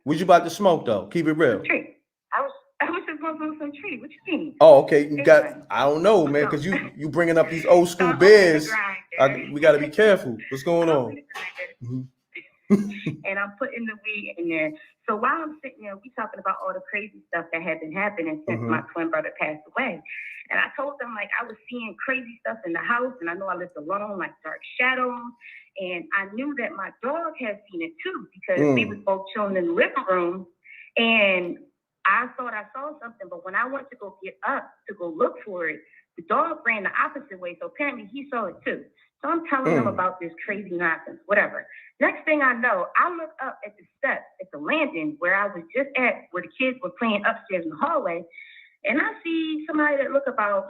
What you about to smoke, though? Keep it real. Tree. I was just going to smoke some tree. What you mean? Oh, okay. You got, I don't know, man, because you bringing up these old school beers. We got to be careful. What's going on? And I'm putting the weed in there. So while I'm sitting there, we talking about all the crazy stuff that had been happening since my twin brother passed away. And I told them, like, I was seeing crazy stuff in the house, and I know I lived alone, like dark shadows. And I knew that my dog had seen it too, because we was both chilling in the living room. And I thought I saw something, but when I went to go get up to go look for it, the dog ran the opposite way. So apparently he saw it too. So I'm telling them about this crazy nonsense, whatever. Next thing I know, I look up at the steps at the landing where I was just at, where the kids were playing upstairs in the hallway. And I see somebody that looked about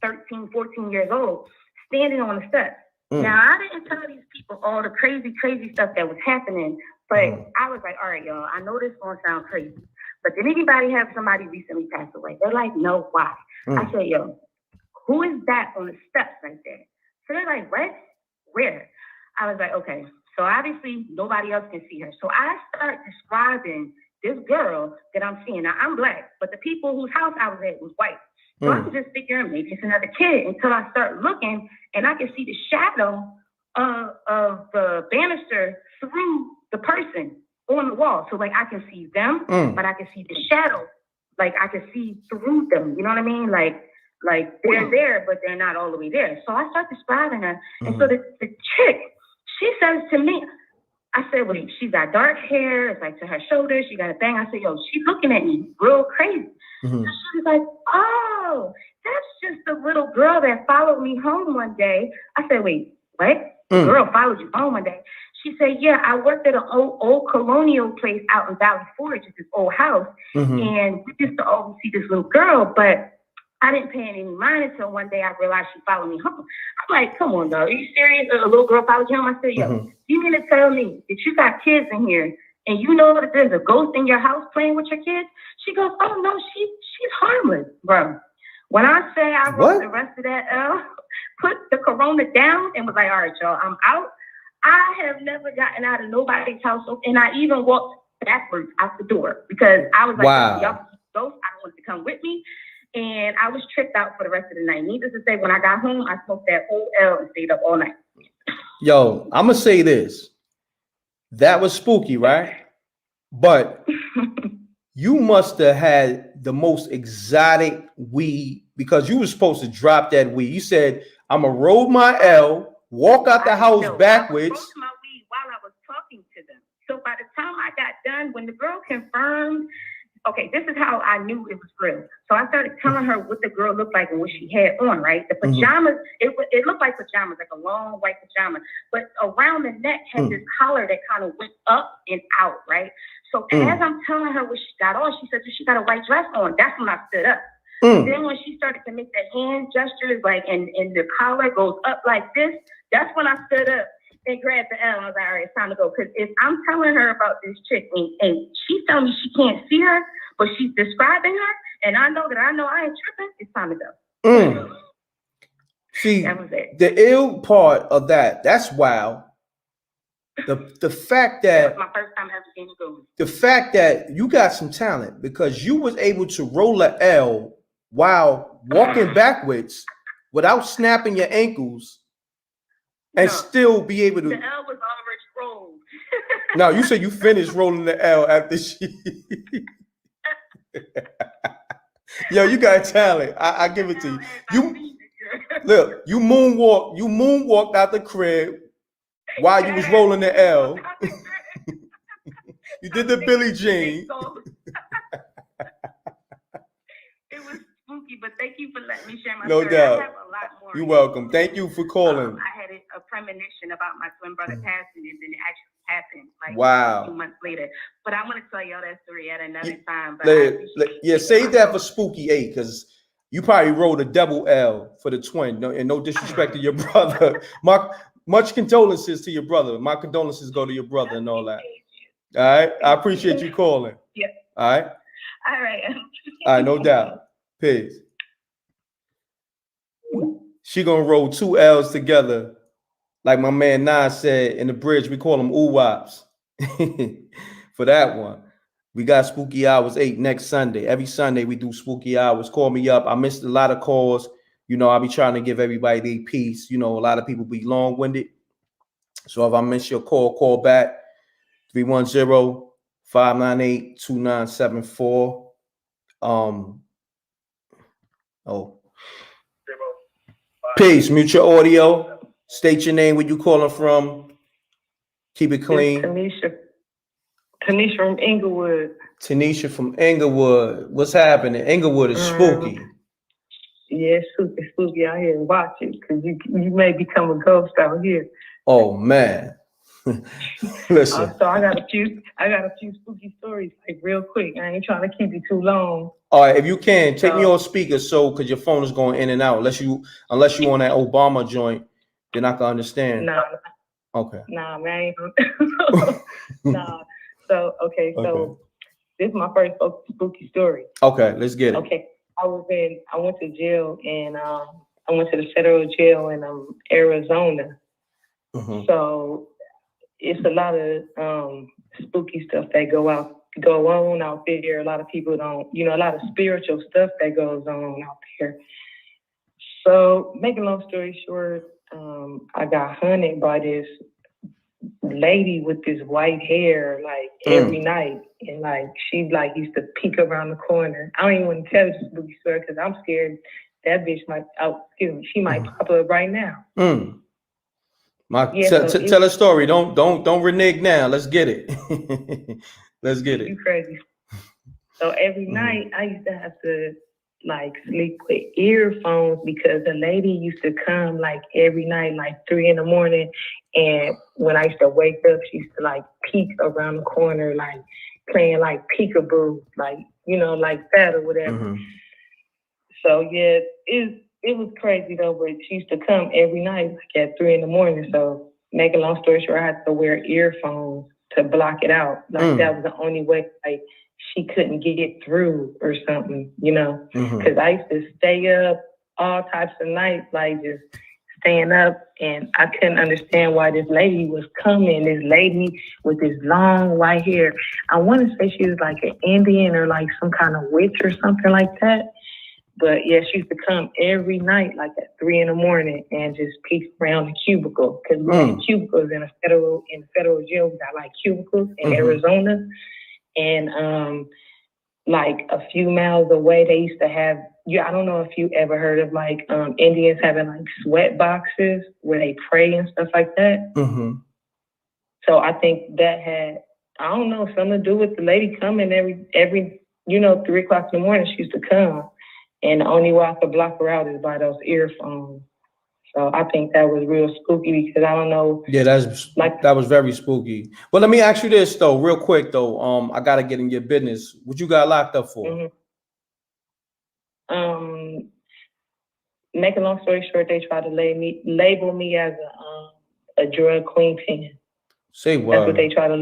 13, 14 years old standing on the steps. Now, I didn't tell these people all the crazy, crazy stuff that was happening, but I was like, all right, y'all, I know this gonna sound crazy, but did anybody have somebody recently pass away? They're like, no, why? I said, yo, who is that on the steps right there? So they're like, what? Where? I was like, okay, so obviously nobody else can see her. So I start describing this girl that I'm seeing. Now, I'm black, but the people whose house I was at was white. So I was just figuring maybe it's another kid until I start looking and I can see the shadow of the banister through the person on the wall. So like I can see them, but I can see the shadow. Like I can see through them. You know what I mean? Like they're there, but they're not all the way there. So I start describing her. And so the chick, she says to me, I said, well, she's got dark hair. It's like to her shoulders. She got a bang. I said, yo, she's looking at me real crazy. So she was like, oh, that's just the little girl that followed me home one day. I said, wait, what? The girl followed you home one day? She said, yeah, I worked at an old colonial place out in Valley Forge, it's this old house. And we used to always see this little girl, but I didn't pay any mind until one day I realized she followed me home. I'm like, come on, dog. Are you serious? A little girl followed you home? I said, yo, you mean to tell me that you got kids in here and you know that there's a ghost in your house playing with your kids? She goes, oh, no, she's harmless, bro. When I say I wrote the rest of that put the Corona down and was like, all right, y'all, I'm out. I have never gotten out of nobody's house. And I even walked backwards out the door because I was like, y'all ghosts, I don't want to come with me. And I was tripped out for the rest of the night. Needless to say, when I got home, I smoked that whole L and stayed up all night. Yo, I'm going to say this. That was spooky, right? But you must have had the most exotic weed because you were supposed to drop that weed. You said, I'm going to roll my L, walk out the house backwards. I was my weed while I was talking to them. So by the time I got done, when the girl confirmed, okay, this is how I knew it was real. So I started telling her what the girl looked like and what she had on, right? The pajamas, it looked like pajamas, like a long white pajama, but around the neck had this collar that kind of went up and out, right? So as I'm telling her what she got on, she said, she got a white dress on. That's when I stood up. Then when she started to make the hand gestures, like, and the collar goes up like this, that's when I stood up and grabbed the L. I was like, all right, it's time to go. Because if I'm telling her about this chick and she's telling me she can't see her, but she's describing her, and I know I ain't tripping, it's time to go. See, that was it. The ill part of that's wild. The fact that my first time ever seeing a ghost. The fact that you got some talent because you was able to roll a L while walking backwards without snapping your ankles and still be able to. The L was already rolled. No, you said you finished rolling the L after she. Yo, you got talent. I give it to you. You look, you moonwalked out the crib while you was rolling the L. You did the Billie Jean. It was spooky, but thank you for letting me share my No story. doubt. I have a lot more. You're welcome. Thank you for calling. I had a premonition about my twin brother passing, and then it actually happened like Wow. 2 months later. But I'm gonna tell y'all that story at another time. But Save that for Spooky 8, because you probably rolled a double L for the twin. No, and no disrespect to your brother. Much condolences to your brother. My condolences go to your brother and all that. All right. I appreciate you calling. Yeah. All right. All right. All right, no doubt. Peace. She gonna roll 2 L's together. Like my man Nas said in the bridge, we call them ooh-wops. For that one. We got Spooky Hours 8 next Sunday. Every Sunday we do Spooky Hours. Call me up. I missed a lot of calls. You know, I'll be trying to give everybody their piece. You know, a lot of people be long-winded. So if I miss your call, call back. 310-598-2974. Peace. Mute your audio. State your name, where you calling from. Keep it clean. Tanisha from Inglewood. Tanisha from Inglewood. What's happening? Inglewood is spooky. Yeah, it's super spooky out here. Watch it, because you may become a ghost out here. Oh man. Listen. So I got a few spooky stories, like real quick. I ain't trying to keep you too long. All right, if you can, take me on speaker, because your phone is going in and out. Unless you on that Obama joint, then I can understand. Nah. Okay. Nah, man. Nah. So this is my first spooky story. Okay, let's get it. Okay. I went to jail, and I went to the federal jail in Arizona. Mm-hmm. So it's a lot of spooky stuff that go on out there. A lot of people don't, a lot of spiritual stuff that goes on out there. So making a long story short, I got hunted by this lady with this white hair, like every night, and like she like used to peek around the corner. I don't even want to tell this spooky story because I'm scared that bitch might she might pop up right now. Tell a story. Don't renege now. Let's get it. Let's get it. You crazy. So every night I used to have to like sleep with earphones because the lady used to come like every night, like 3 a.m. And when I used to wake up, she used to like peek around the corner, like playing like peekaboo, like, like that or whatever. Mm-hmm. So yeah, it was crazy though, but she used to come every night like at 3 a.m. So make a long story short, I had to wear earphones to block it out. Like that was the only way like she couldn't get through or something, because I used to stay up all types of nights, like just staying up, and I couldn't understand why this lady was coming, this lady with this long white hair. I want to say she was like an Indian or like some kind of witch or something like that. But yeah, she used to come every night, like at 3 a.m. and just peek around the cubicle. Because we had cubicles in federal jail. We got like cubicles in Arizona. And like a few miles away, they used to have, I don't know if you ever heard of like Indians having like sweat boxes where they pray and stuff like that. Mm-hmm. So I think that had, I don't know, something to do with the lady coming every 3 o'clock in the morning. She used to come. And the only way I could block her out is by those earphones. So I think that was real spooky because I don't know. Yeah, that was very spooky. But let me ask you this though, real quick though. I gotta get in your business. What you got locked up for? Make a long story short, they tried to label me as a drug queenpin. Say what? That's what they tried to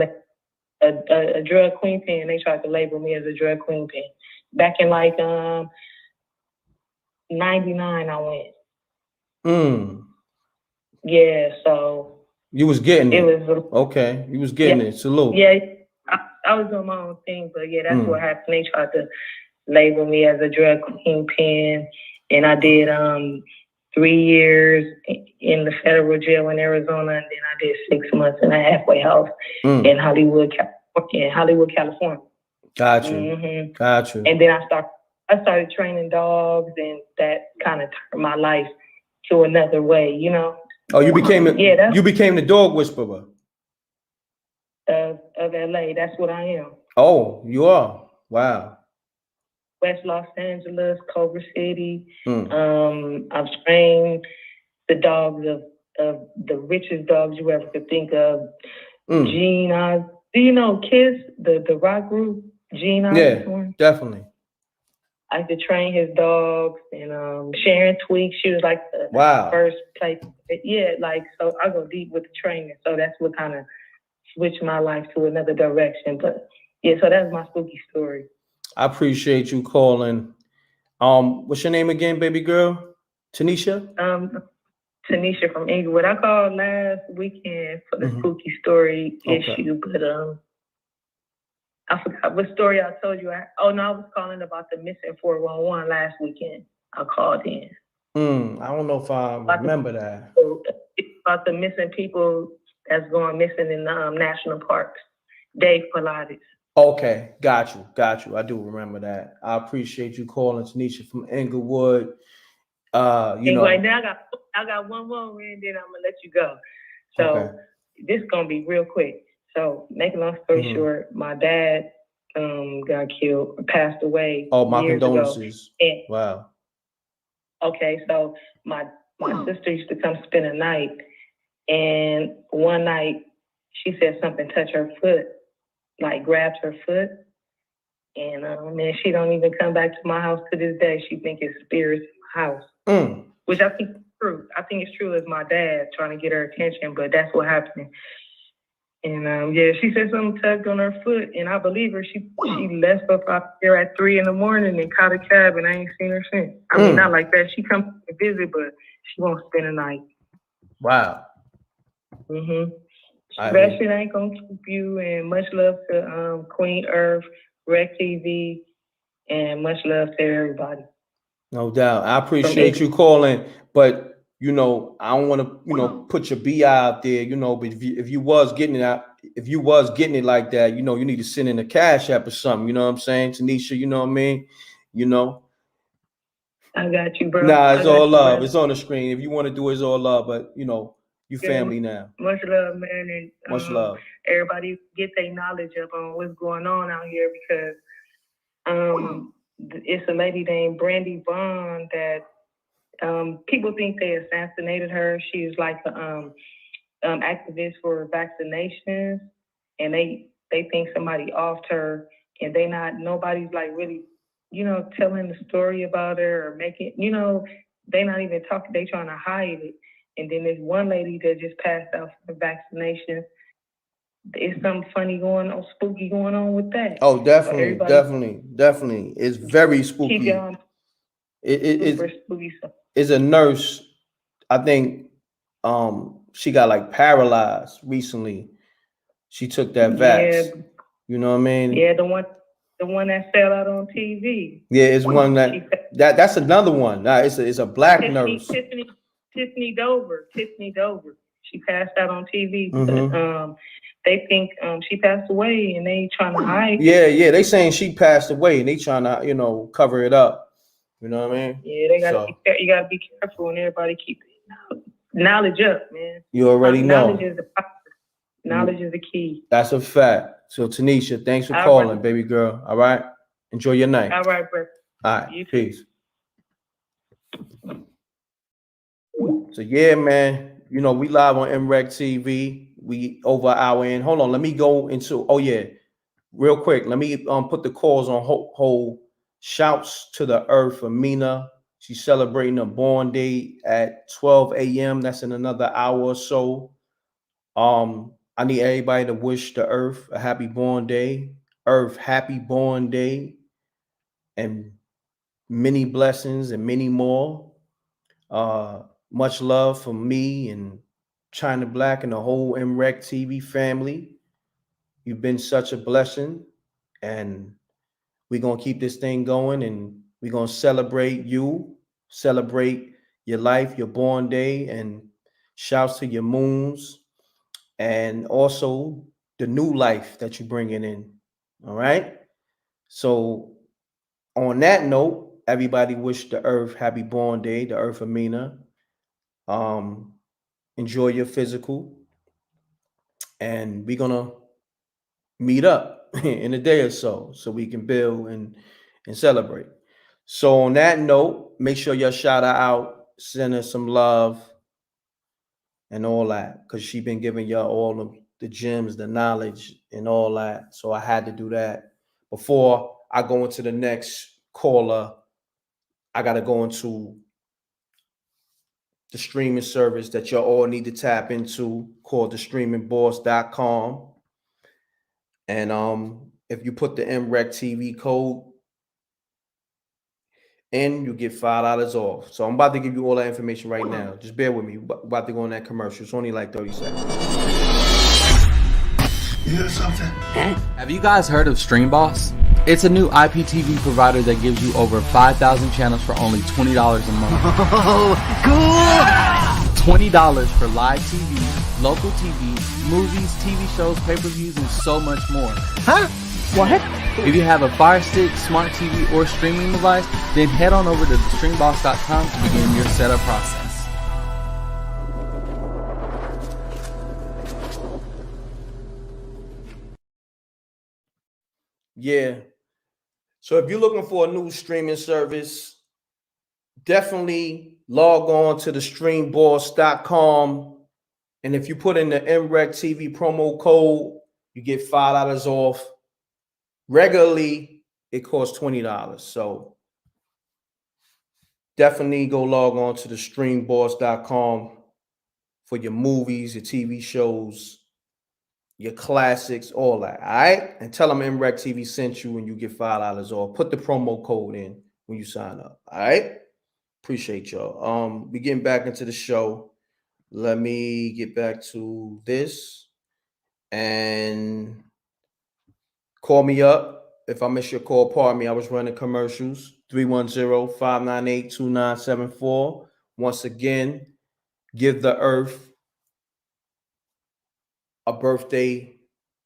a drug queenpin. They tried to label me as a drug queenpin. Back in like 99, I went. Yeah, so you was getting it. Okay, you was getting it. Salute. Yeah, I was doing my own thing, but yeah, that's what happened. They tried to label me as a drug queenpin, and I did 3 years in the federal jail in Arizona, and then I did 6 months in a halfway house in Hollywood, California. Got you. Got you. And then I started training dogs, and that kind of turned my life to another way, you know. Oh, you became the dog whisperer of LA. That's what I am. Oh, you are. Wow. West Los Angeles, Culver City. I've trained the dogs of the richest dogs you ever could think of. Gene Os. Do you know Kiss, the rock group? Gene Osborne? Yeah, definitely. I could train his dogs, and Sharon Tweak, she was like the first place. Yeah, like, so I go deep with the training. So that's what kind of switched my life to another direction. But yeah, so that's my spooky story. I appreciate you calling. What's your name again, baby girl? Tanisha? Tanisha from Inglewood. I called last weekend for the spooky story issue, but I forgot what story I told you. I was calling about the missing 411 last weekend. I called in. I don't know if I remember that. It's about the missing people that's going missing in national parks. Dave Pilates. Okay, got you. I do remember that. I appreciate you calling, Tanisha from Inglewood. You know. Right now I got one more, and then I'm gonna let you go. So this is gonna be real quick. So, make a long story short, my dad got killed, passed away. Oh, my years condolences. Ago. And, wow. Okay, so my sister used to come spend a night, and one night she said something touched her foot, like grabbed her foot, and man, she don't even come back to my house to this day. She think it's spirits in my house, which I think is true. I think it's true as my dad trying to get her attention, but that's what happened. And she said something tugged on her foot, and I believe her. She left up out there at 3 a.m. and caught a cab, and I ain't seen her since. I mean, not like that. She comes to visit, but she won't spend a night. Wow. That shit ain't gonna keep you. And much love to Queen Earth, MRecktv, and much love to everybody. No doubt. I appreciate you calling, but you know, I don't want to, put your BI out there, but if you was getting it like that, you need to send in a Cash App or something, you know what I'm saying? Tanisha, you know what I mean? I got you, bro. Nah, it's all love. It's on the screen. If you want to do it, it's all love, but you family now. Much love, man. And much love. Everybody get their knowledge up on what's going on out here, because it's a lady named Brandy Vaughn that people think they assassinated her. She's like an activist for vaccinations, and they think somebody offed her, and nobody's like really, telling the story about her or making, they not even talking. They trying to hide it. And then there's one lady that just passed out for the vaccinations. There's something funny spooky going on with that. Oh, definitely. It's very spooky. Keep going. It's spooky stuff. Is a nurse. I think she got like paralyzed recently. She took that vax. Yeah. You know what I mean? Yeah, the one that fell out on TV. Yeah, it's one that's another one. It's a black nurse. Tiffany Dover. She passed out on TV. But, they think she passed away, and they trying to hide. Yeah, they saying she passed away, and they trying to cover it up. You know what I mean? Yeah, you gotta be careful, and everybody keep knowledge up, man. You already know. Knowledge is the key. That's a fact. So Tanisha, thanks for calling, baby girl. All right. Enjoy your night. All right, bro. All right. Peace. So yeah, man. We live on MRecktv. We over an hour in. Hold on. Let me go into. Oh yeah, real quick. Let me put the calls on hold. Shouts to the earth, Amina. She's celebrating her born day at 12 a.m. That's in another hour or so. I need everybody to wish the earth a happy born day. Earth, happy born day. And many blessings and many more. Much love from me and China Black and the whole MRecktv family. You've been such a blessing. And we're going to keep this thing going, and we're going to celebrate you, celebrate your life, your born day, and shouts to your moons, and also the new life that you're bringing in. All right. So on that note, everybody wish the Earth happy born day, the Earth Amina. Enjoy your physical, and we're gonna meet up in a day or so we can build and celebrate. So on that note, make sure y'all shout her out, send her some love and all that, because she been giving y'all all of the gems, the knowledge, and all that. So I had to do that. Before I go into the next caller, I got to go into the streaming service that y'all all need to tap into, called thestreamingboss.com. And if you put the MRecktv code in, you get $5 off. So I'm about to give you all that information right now. Just bear with me. About to go on that commercial. It's only like 30 seconds. You hear something? Have you guys heard of Stream Boss? It's a new IPTV provider that gives you over 5,000 channels for only $20 a month. Oh, cool! $20 for live TV, local TV, movies, TV shows, pay-per-views, and so much more. Huh? What? If you have a Fire Stick, smart TV, or streaming device, then head on over to thestreamboss.com to begin your setup process. Yeah. So if you're looking for a new streaming service, definitely log on to thestreamboss.com. And if you put in the MRecktv promo code, you get $5 off. Regularly, it costs $20. So definitely go log on to thestreamboss.com for your movies, your TV shows, your classics, all that. All right. And tell them MRecktv sent you and you get $5 off. Put the promo code in when you sign up. All right. Appreciate y'all. We getting back into the show. Let me get back to this and call me up. If I miss your call, pardon me. I was running commercials. 310-598-2974. Once again, give the Earth a birthday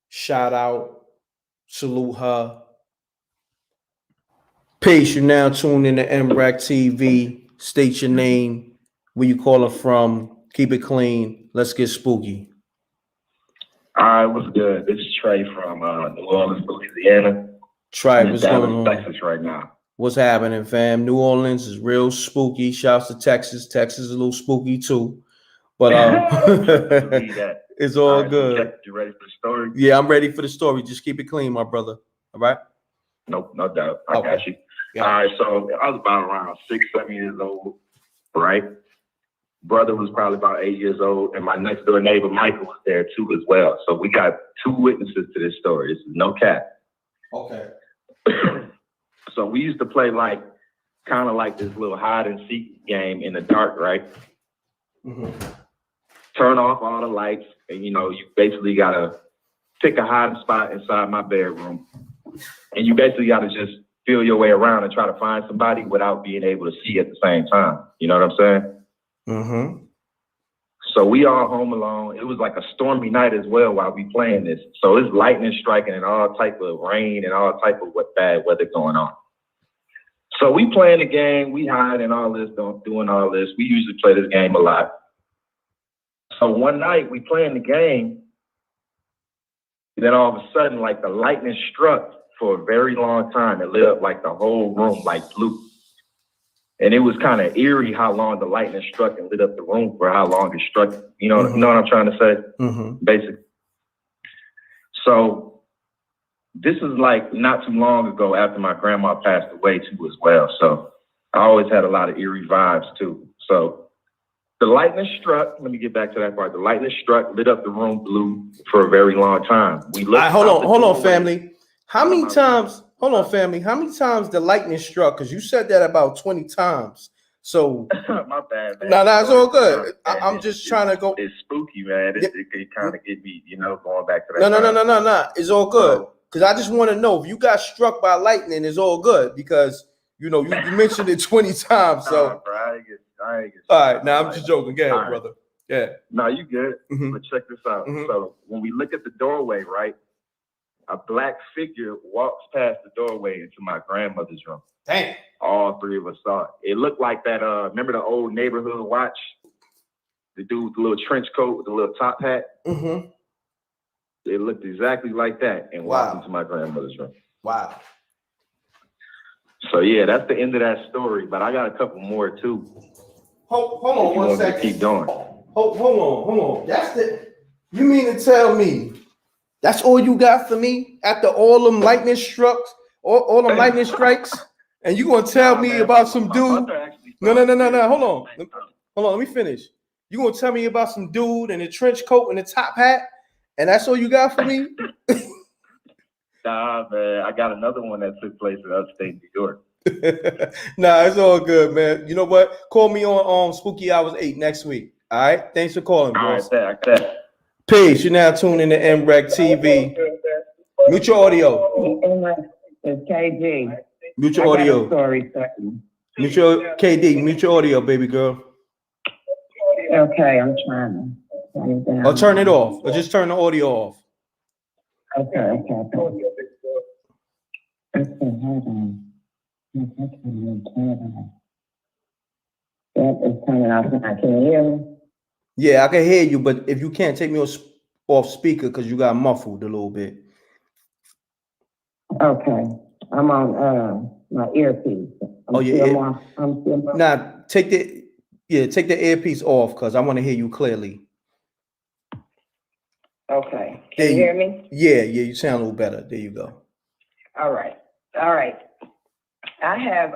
shout out. Salute her. Peace. You now tuned in to MRecktv. State your name, where you calling from. Keep it clean. Let's get spooky. All right, what's good? This is Trey from New Orleans, Louisiana. Trey, what's going on? Texas right now. What's happening, fam? New Orleans is real spooky. Shouts to Texas. Texas is a little spooky too. But it's all good. You ready for the story? Yeah, I'm ready for the story. Just keep it clean, my brother. All right? Nope, no doubt. I got you. Yeah. All right, so I was about around 6, 7 years old, right? Brother was probably about 8 years old, and my next door neighbor, Michael, was there too as well. So we got 2 witnesses to this story. This is no cap. Okay. So we used to play kind of like this little hide and seek game in the dark, right? Mm-hmm. Turn off all the lights, and you basically gotta pick a hiding spot inside my bedroom, and you basically gotta just feel your way around and try to find somebody without being able to see at the same time. You know what I'm saying? Mm-hmm. So we all home alone. It was like a stormy night as well while we playing this. So it's lightning striking and all type of rain and all type of bad weather going on. So we playing the game, we hide and all this, doing all this. We usually play this game a lot. So one night we playing the game, and then all of a sudden, the lightning struck for a very long time. It lit up the whole room like blue. And it was kind of eerie how long the lightning struck and lit up the room for how long it struck. You know what I'm trying to say? Mm-hmm. Basically. So this is not too long ago after my grandma passed away too as well. So I always had a lot of eerie vibes too. So the lightning struck. Let me get back to that part. The lightning struck, lit up the room blue for a very long time. We looked. Hold on, family. How many times? Hold on, family. How many times the lightning struck? Because you said that about 20 times. So my bad, man. No, it's all good. I'm just trying to go. It's spooky, man. It kind of get me, going back to that. No. It's all good. Because I just want to know if you got struck by lightning, it's all good. Because you mentioned it 20 times. So bro, I ain't All right, now I'm just joking. Go ahead, All right. brother. Yeah. No, you good. Mhm. But check this out. Mhm. So when we look at the doorway, right, a black figure walks past the doorway into my grandmother's room. Damn. All three of us saw it. It looked like that. Remember the old neighborhood watch? The dude with the little trench coat with the little top hat. Mm-hmm. It looked exactly like that and walked into my grandmother's room. Wow. So yeah, that's the end of that story. But I got a couple more too. Hold on one second. Keep going. Hold on. You mean to tell me that's all you got for me after all them lightning strikes, all them lightning strikes, and you gonna tell me about some dude? No. Hold on. Let me finish. You gonna tell me about some dude in a trench coat and a top hat, and that's all you got for me? Nah, man, I got another one that took place in upstate New York. Nah, it's all good, man. You know what? Call me on Spooky Hours 8 next week. All right. Thanks for calling, bro. All right, bet. Peace. You're now tuned into MRecktv. Mute your audio. It's KG. Mute your audio. Sorry. Mute your KD. Mute your audio, baby girl. Okay, I'm trying to turn it down. Or turn it off. Or just turn the audio off. Okay. Hold on. That is turning off now. Can you hear me? Yeah, I can hear you, but if you can't, take me off speaker because you got muffled a little bit. Okay. I'm on my earpiece. I'm still Nah, take the earpiece off because I want to hear you clearly. Okay. Can you hear me? Yeah, you sound a little better. There you go. All right. I have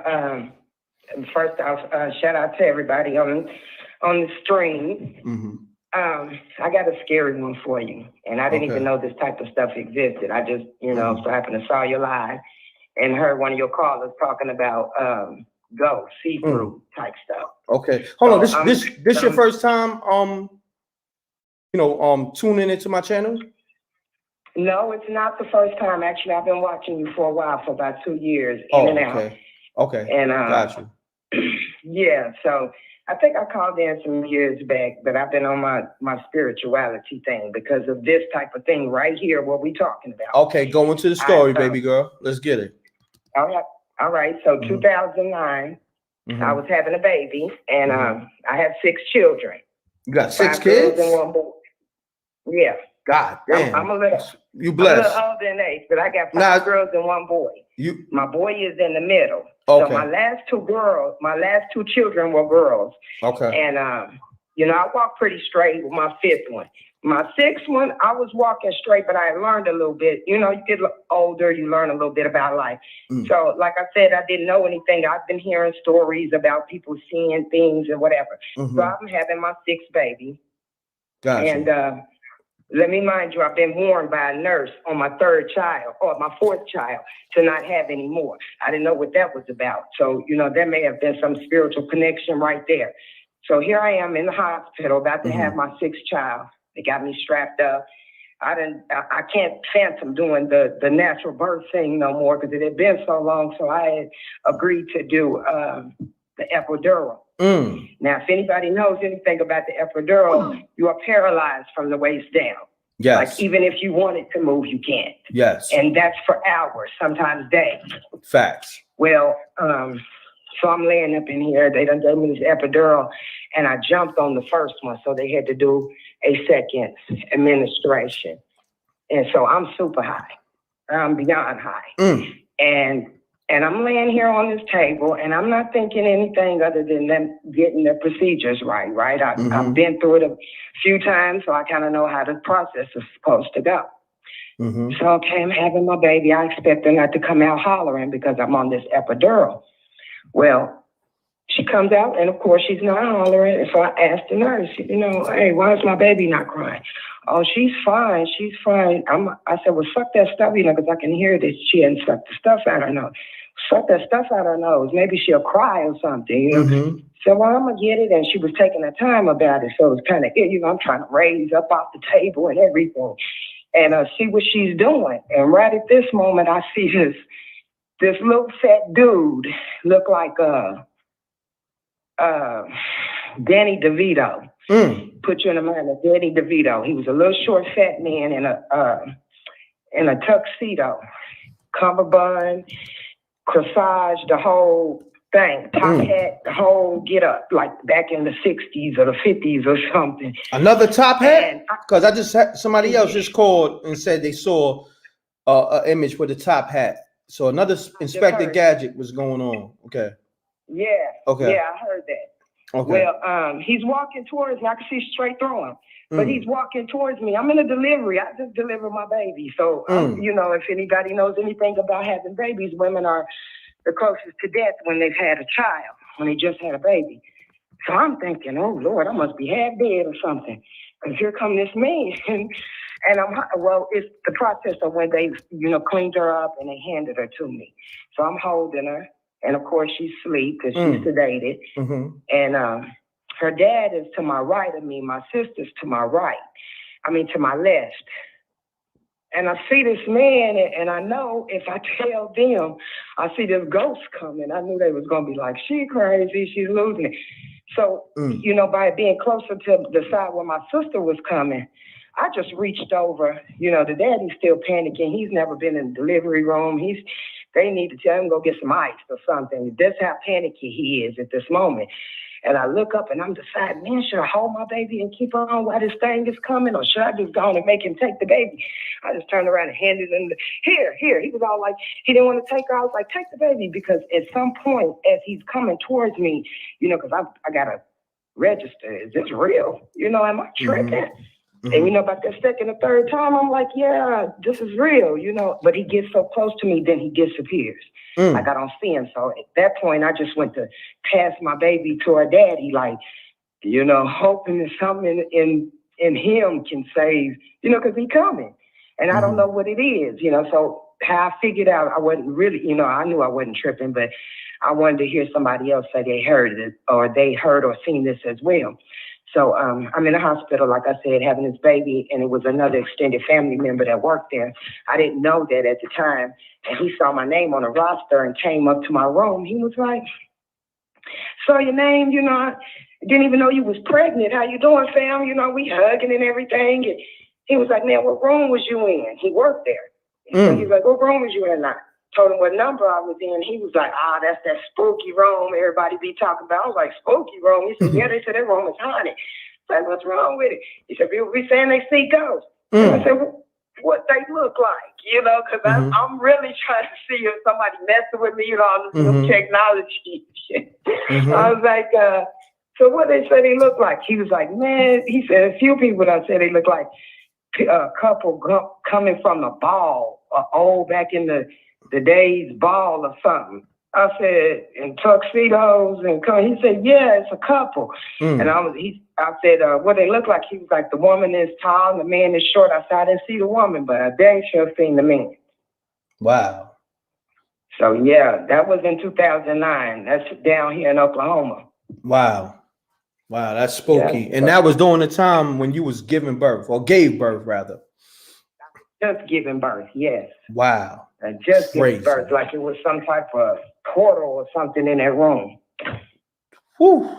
first off, shout out to everybody on the stream. Mm-hmm. I got a scary one for you, and I didn't even know this type of stuff existed. I just, so happened to saw you live and heard one of your callers talking about ghost, see-through type stuff. Okay, hold on. This your first time tuning into my channel? No, it's not the first time. Actually, I've been watching you for a while, for about 2 years, in and out. Okay. And got you. Yeah, so I think I called in some years back, but I've been on my spirituality thing because of this type of thing right here, what we talking about. Okay, go into the story, baby girl. Let's get it. All right. So 2009, I was having a baby, and I have 6 children. You got 6 5 kids? girls and 1 boy. Yeah. God damn. I'm a little. You blessed. I'm a little older in age, but I got 5 girls and 1 boy. My boy is in the middle. Okay. So my last 2 children were girls. Okay. And I walked pretty straight with my 5th one. My 6th one, I was walking straight, but I learned a little bit. You get older, you learn a little bit about life. So, like I said, I didn't know anything. I've been hearing stories about people seeing things and whatever. So I'm having my 6th baby. Gotcha. And let me mind you, I've been warned by a nurse on my 3rd child or my 4th child to not have any more. I didn't know what that was about. So, there may have been some spiritual connection right there. So here I am in the hospital about to have my 6th child. They got me strapped up. I can't phantom doing the natural birth thing no more because it had been so long. So I had agreed to do the epidural. Now, if anybody knows anything about the epidural, you are paralyzed from the waist down. Yes. Like even if you wanted to move, you can't. Yes. And that's for hours, sometimes days. Facts. Well, so I'm laying up in here. They done gave me this epidural, and I jumped on the first one, so they had to do a second administration. And so I'm super high. I'm beyond high. And I'm laying here on this table, and I'm not thinking anything other than them getting the procedures right? I've been through it a few times, so I kind of know how the process is supposed to go. So, okay, I'm having my baby. I expect her not to come out hollering because I'm on this epidural. Well, she comes out, and of course, she's not hollering. And so I asked the nurse, hey, why is my baby not crying? Oh, she's fine. She's fine. I said, well, suck that stuff, because I can hear that she hadn't sucked the stuff out of her nose. Suck that stuff out of her nose. Maybe she'll cry or something, So, well, I'm going to get it. And she was taking her time about it. So it was kind of, I'm trying to raise up off the table and everything and see what she's doing. And right at this moment, I see this little fat dude look like Danny DeVito. Put you in the mind of Danny DeVito. He was a little short, fat man in a tuxedo, cummerbund, corsage, the whole thing, top hat, the whole get up, like back in the 60s or the 50s or something. Another top hat? Because I just had somebody else just called and said they saw an image with a top hat. So another Inspector Gadget was going on. Okay. Yeah. Okay. Yeah, I heard that. Okay. Well, he's walking towards me. I can see straight through him. But he's walking towards me. I'm in a delivery. I just delivered my baby. So, you know, if anybody knows anything about having babies, women are the closest to death when they've had a child, when they just had a baby. So I'm thinking, oh, Lord, I must be half dead or something. Because here come this man. And it's the process of when they, you know, cleaned her up and they handed her to me. So I'm holding her. And, of course, she's asleep because she's sedated. And her dad is to my right of me. My sister's to my right. I mean, to my left. And I see this man, and I know if I tell them, I see this ghost coming. I knew they was going to be like, she crazy, she's losing it. So, you know, by being closer to the side where my sister was coming, I just reached over. You know, the daddy's still panicking. He's never been in the delivery room. They need to tell him go get some ice or something. That's how panicky he is at this moment. And I look up and I'm deciding, man, should I hold my baby and keep on while this thing is coming, or should I just go on and make him take the baby? I just turned around and handed him here. He was all like, he didn't want to take her. I was like, take the baby, because at some point as he's coming towards me, you know, because I got to register. Is this real? You know, am I tripping? And you know, about that second or third time, I'm like, yeah, this is real, you know. But he gets so close to me, then he disappears. Like I don't see him. So at that point, I just went to pass my baby to her daddy, like, you know, hoping that something in him can save, you know, because he coming. And I don't know what it is, you know. So how I figured out I wasn't really, you know, I knew I wasn't tripping, but I wanted to hear somebody else say they heard it, or they heard or seen this as well. So I'm in the hospital, like I said, having this baby, and it was another extended family member that worked there. I didn't know that at the time, and he saw my name on a roster and came up to my room. He was like, saw your name, you know, I didn't even know you was pregnant. How you doing, fam? You know, we hugging and everything. And he was like, man, what room was you in? He worked there. So he was like, what room was you in? I told him what number I was in. He was like, that's that spooky room everybody be talking about. I was like, spooky room? He said, yeah, they said that room is haunted. I said, what's wrong with it? He said, people be saying they see ghosts. And I said, what they look like, you know, because I'm really trying to see if somebody messing with me, you know, all this new technology shit. I was like, so what they say they look like? He was like, man, he said a few people that said they look like a couple coming from a ball, old back in the days ball or something. I said, in tuxedos, and he said, yeah, it's a couple. And I said, what they look like? He was like, the woman is tall and the man is short. I said, I didn't see the woman, but I dang sure seen the man. Wow. So yeah, that was in 2009. That's down here in Oklahoma. Wow. Wow, that's spooky. And that was during the time when you was giving birth, or gave birth rather. Just giving birth, yes. Wow. And just giving birth, like it was some type of portal or something in that room. Whew.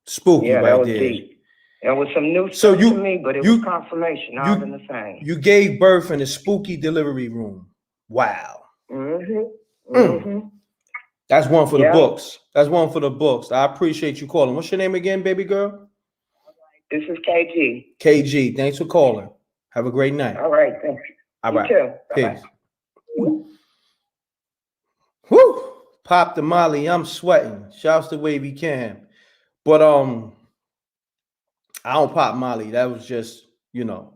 Spooky, yeah, right that was there. deep. It was some new stuff to me, but it was confirmation. All in the same. You gave birth in a spooky delivery room. Wow. That's one for the books. That's one for the books. I appreciate you calling. What's your name again, baby girl? This is KG. KG, thanks for calling. Have a great night. All right, thanks. All You right. too. Peace. Woo! Pop the Molly, I'm sweating. Shouts to Wavy Cam. But I don't pop Molly. That was just, you know,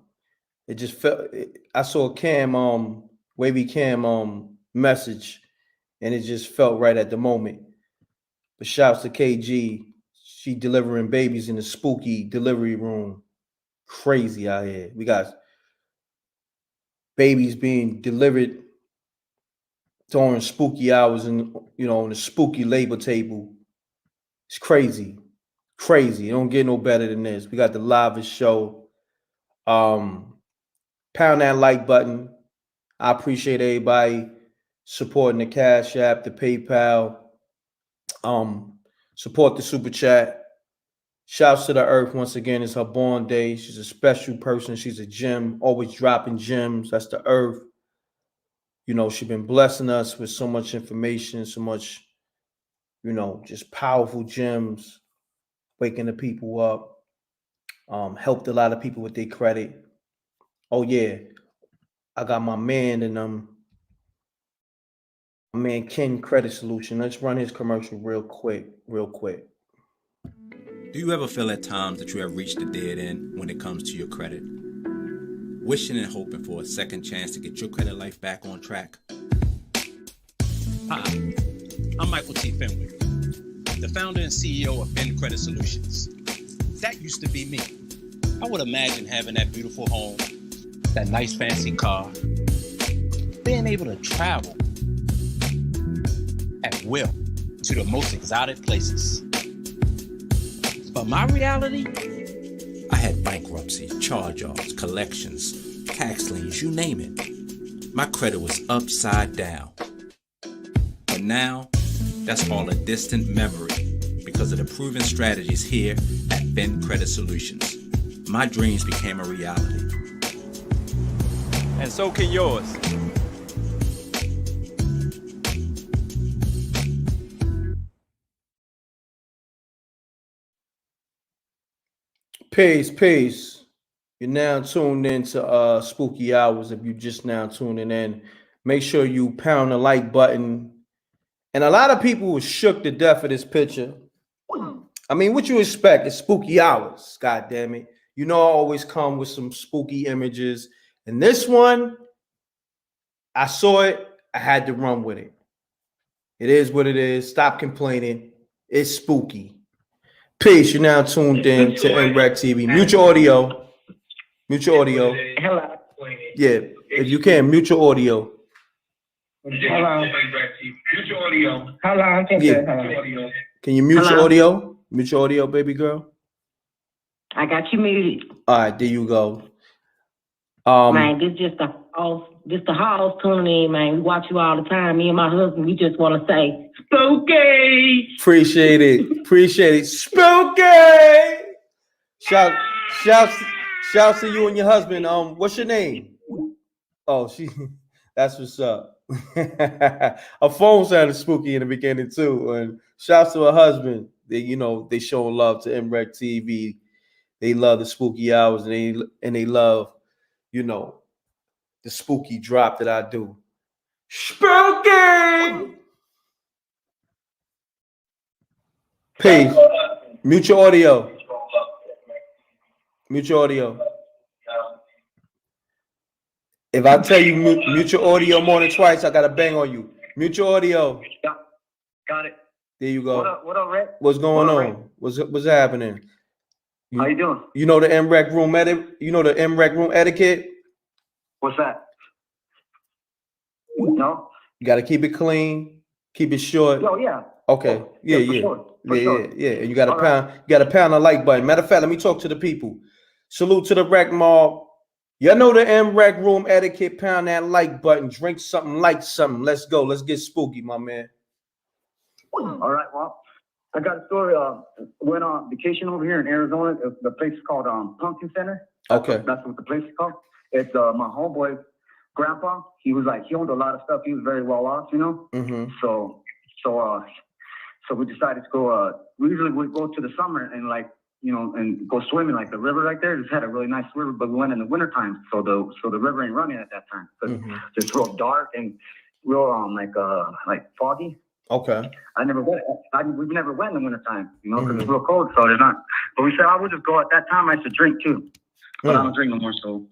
it just felt. I saw Cam Wavy Cam message, and it just felt right at the moment. But shouts to KG. She delivering babies in the spooky delivery room. Crazy out here. We got babies being delivered during spooky hours, and on the spooky labor table. It's crazy. Crazy. It don't get no better than this. We got the livest show. Pound that like button. I appreciate everybody supporting the Cash App, the PayPal. Support the super chat. Shouts to the earth once again. It's her born day. She's a special person. She's a gem, always dropping gems. That's the earth. You know, she's been blessing us with so much information, so much, you know, just powerful gems, waking the people up. Helped a lot of people with their credit. Oh yeah, I got my man and my man Ken Credit Solution. Let's run his commercial real quick. Do you ever feel at times that you have reached a dead end when it comes to your credit? Wishing and hoping for a second chance to get your credit life back on track? Hi, I'm Michael T. Fenwick, the founder and CEO of Finn Credit Solutions. That used to be me. I would imagine having that beautiful home, that nice fancy car, being able to travel at will to the most exotic places. But my reality, I had bankruptcy, charge-offs, collections, tax liens, you name it. My credit was upside down. But now, that's all a distant memory because of the proven strategies here at Finn Credit Solutions. My dreams became a reality. And so can yours. Peace. You're now tuned into Spooky Hours. If you just now tuning in, make sure you pound the like button. And a lot of people were shook to death of this picture. I mean, what you expect? It's Spooky Hours. God damn it. You know I always come with some spooky images. And this one, I saw it. I had to run with it. It is what it is. Stop complaining. It's spooky. Peace. You're now tuned in to MRecktv. Mute your audio. Hello. Yeah, if you can, mute your audio. Hello. Hello. Yeah. Can you mute your audio? Mute your audio, baby girl. I got you muted. All right, there you go. Man, this just the halls tuning in, man. We watch you all the time. Me and my husband, we just want to say, spooky. Appreciate it. Spooky. Shouts to you and your husband. What's your name? Oh, that's what's up. Her phone sounded spooky in the beginning too. And shouts to her husband. They showing love to MRecktv. They love the spooky hours and they love, the spooky drop that I do. Spooky. Peace. Mute your audio. If I tell you mute your audio more than twice, I gotta bang on you. Mute your audio. Got it. There you go. What up, Rick? What's going on? What's happening? How you doing? You know the M.Reck room etiquette? What's that? No. You gotta keep it clean, keep it short. Oh yeah. Okay. Yeah. For sure. And you gotta pound the like button. Matter of fact, let me talk to the people. Salute to the Rec Mob. Y'all know the M.Reck room etiquette. Pound that like button. Drink something, like something. Let's go. Let's get spooky, my man. All right. Well, I got a story. Went on vacation over here in Arizona. The place is called Pumpkin Center. Okay. That's what the place is called. It's my homeboy's grandpa. He owned a lot of stuff. He was very well off, Mm-hmm. So we decided to go. We usually would go to the summer and and go swimming like the river right there. Just had a really nice river, but we went in the wintertime, so the river ain't running at that time because it's real dark and real like foggy. Okay. We've never went in the wintertime, because it's real cold, so there's not. But we said I would just go at that time. I used to drink too, but I don't drink no more. So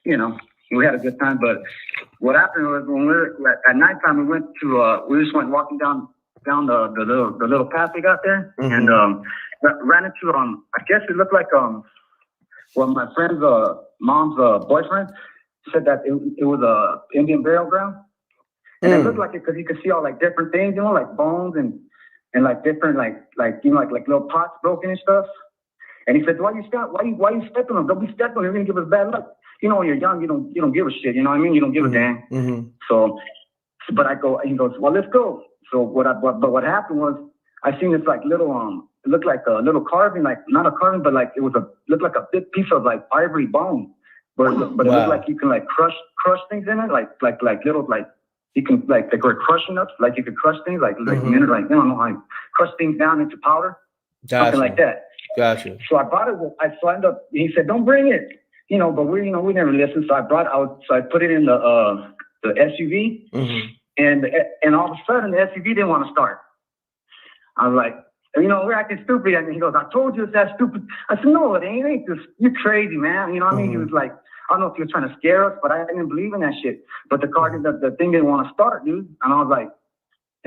we had a good time. But what happened was when we were at nighttime, we just went walking down the little path we got there, and ran into I guess it looked like my friend's mom's boyfriend said that it was a Indian burial ground, and it looked like it because you could see all like different things, like bones and like different like little pots broken and stuff. And he said, why you stepping on them? Don't be stepping on them. You're gonna give us bad luck. When you're young, you don't give a shit. You know what I mean? You don't give a damn. Mm-hmm. So, but he goes, well, let's go. So what happened was I seen this like little it looked like a little carving, like not a carving, but like it was looked like a big piece of like ivory bone, but it looked like you can like crush things in it, like little like you can like they were crushing up, like you could crush things like like I don't know how you crush things down into powder, something like that. Gotcha. So I brought it. So I ended up. He said, "Don't bring it," but we never listened. So I brought out. So I put it in the SUV, and all of a sudden the SUV didn't want to start. I was like, we're acting stupid. And he goes, "I told you it's that stupid." I said, "No, it ain't. You're crazy, man." You know what I mean? He was like, I don't know if he was trying to scare us, but I didn't believe in that shit. But the car, the thing didn't want to start, dude. And I was like,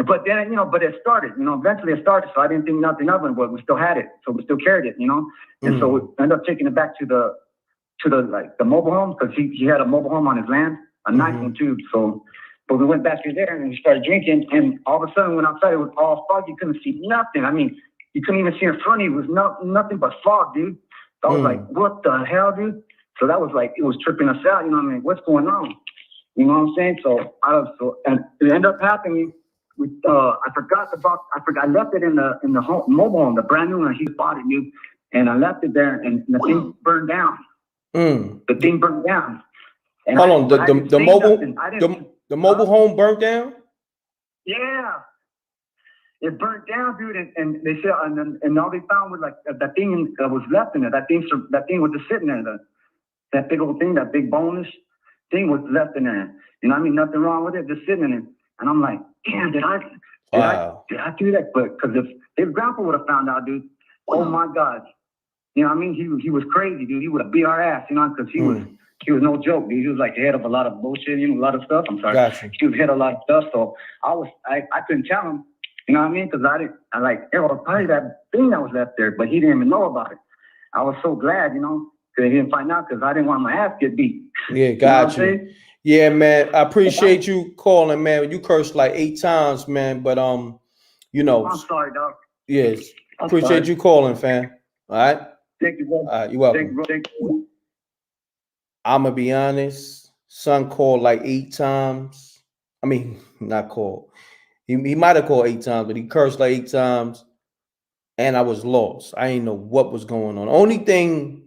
but then, but it started, eventually it started. So I didn't think nothing of it, but we still had it. So we still carried it, And so we ended up taking it back to the mobile home, because he had a mobile home on his land, a nice one too. So, but we went back to there and we started drinking. And all of a sudden, when outside, it was all fog. You couldn't see nothing. I mean, you couldn't even see in front of you. It was nothing but fog, dude. So I was like, what the hell, dude? So that was like, it was tripping us out. You know what I mean? What's going on? You know what I'm saying? So and it ended up happening. I left it in the home, mobile home, the brand new one. He bought it new, and I left it there, and the thing burned down. The thing burned down. And hold on, the mobile home burnt down? Yeah, it burnt down, dude. And they said, and all they found was like that thing that was left in it. That thing was just sitting there. That big old thing, that big bonus thing was left in there. You know what I mean? Nothing wrong with it, just sitting in it. And I'm like, damn, did I do that? But because if Grandpa would have found out, dude, oh my God. You know what I mean? He was crazy, dude. He would have beat our ass, because he was no joke, dude. He was like the head of a lot of bullshit, a lot of stuff. I'm sorry. Gotcha. He was head of a lot of stuff. So I couldn't tell him, you know what I mean? Because it was probably that thing that was left there, but he didn't even know about it. I was so glad, because he didn't find out, because I didn't want my ass to get beat. Yeah, gotcha. Yeah, man. I appreciate you calling, man. You cursed like 8 times, man. But I'm sorry, dog. Yes. Appreciate you calling, fam. All right. Thank you, bro. All right, you're welcome. Thank you. I'm gonna be honest. Son called like 8 times. I mean, not called. He might have called 8 times, but he cursed like 8 times, and I was lost. I didn't know what was going on. Only thing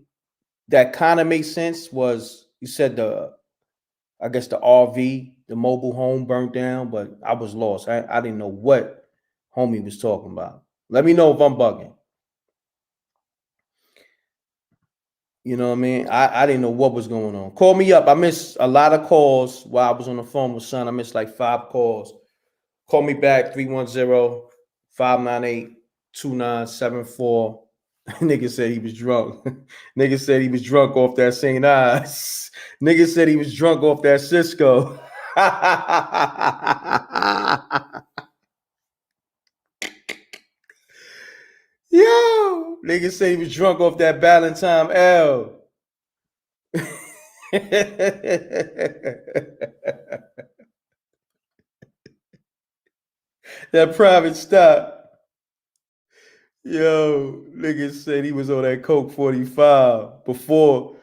that kind of makes sense was you said the RV, the mobile home burnt down, but I was lost. I didn't know what homie was talking about. Let me know if I'm bugging. You know what I mean? I didn't know what was going on. Call me up. I missed a lot of calls while I was on the phone with son. I missed like 5 calls. Call me back, 310-598-2974. Nigga said he was drunk. Nigga said he was drunk off that St. Ives. Nigga said he was drunk off that Cisco. Yo, nigga said he was drunk off that Valentine L. That private stock. Yo, nigga said he was on that Coke 45 before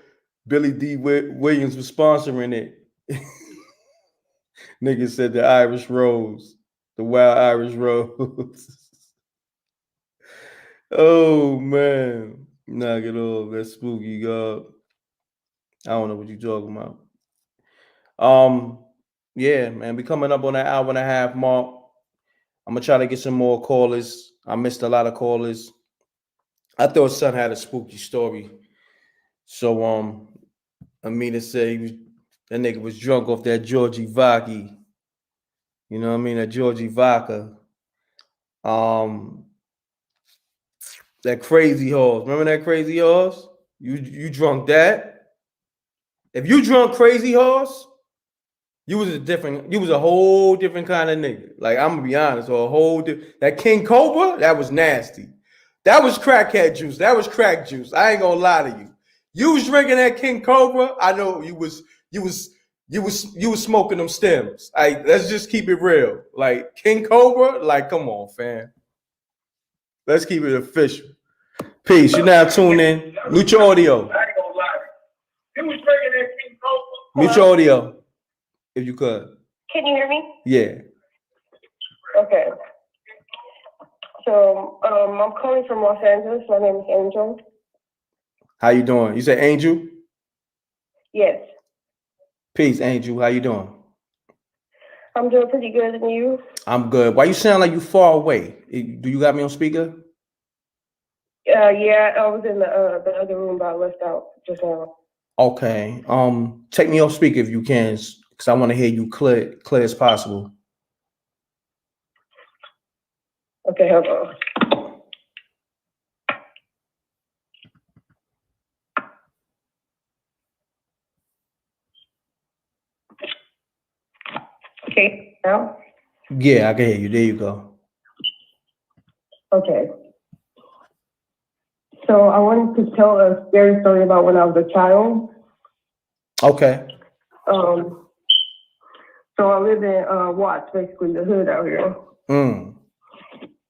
Billy D. Williams was sponsoring it. Nigga said the Irish Rose, the Wild Irish Rose. Oh, man. Knock it off. That's spooky, God. I don't know what you're talking about. Yeah, man, we coming up on that hour and a half mark. I'm gonna try to get some more callers. I missed a lot of callers. I thought son had a spooky story. So Amina said that nigga was drunk off that Georgie Vodka. You know what I mean? That Georgie Vodka. That Crazy Horse. Remember that Crazy Horse? You drunk that? If you drunk Crazy Horse, you was a whole different kind of nigga. Like, I'm gonna be honest, that King Cobra, that was nasty. That was crackhead juice. That was crack juice. I ain't gonna lie to you. You was drinking that King Cobra. I know you was smoking them stems. Let's just keep it real. Like King Cobra, like come on, fam. Let's keep it official. Peace. You're now tuned in. Mute your audio. I ain't gonna lie. He was drinking that King Cobra. Mute your audio, if you could. Can you hear me? Yeah. Okay. So, I'm calling from Los Angeles. My name is Angel. How you doing? You said Angel? Yes, Peace, Angel. How you doing? I'm doing pretty good, and you? I'm good. Why you sound like you far away? Do you got me on speaker? Yeah, I was in the other room, but I left out just now. Okay. Take me off speaker if you can, because I want to hear you clear as possible. Okay, hold on. Okay, now? Yeah, I can hear you. There you go. Okay. So I wanted to tell a scary story about when I was a child. Okay. So I live in Watts, basically the hood out here. Mm.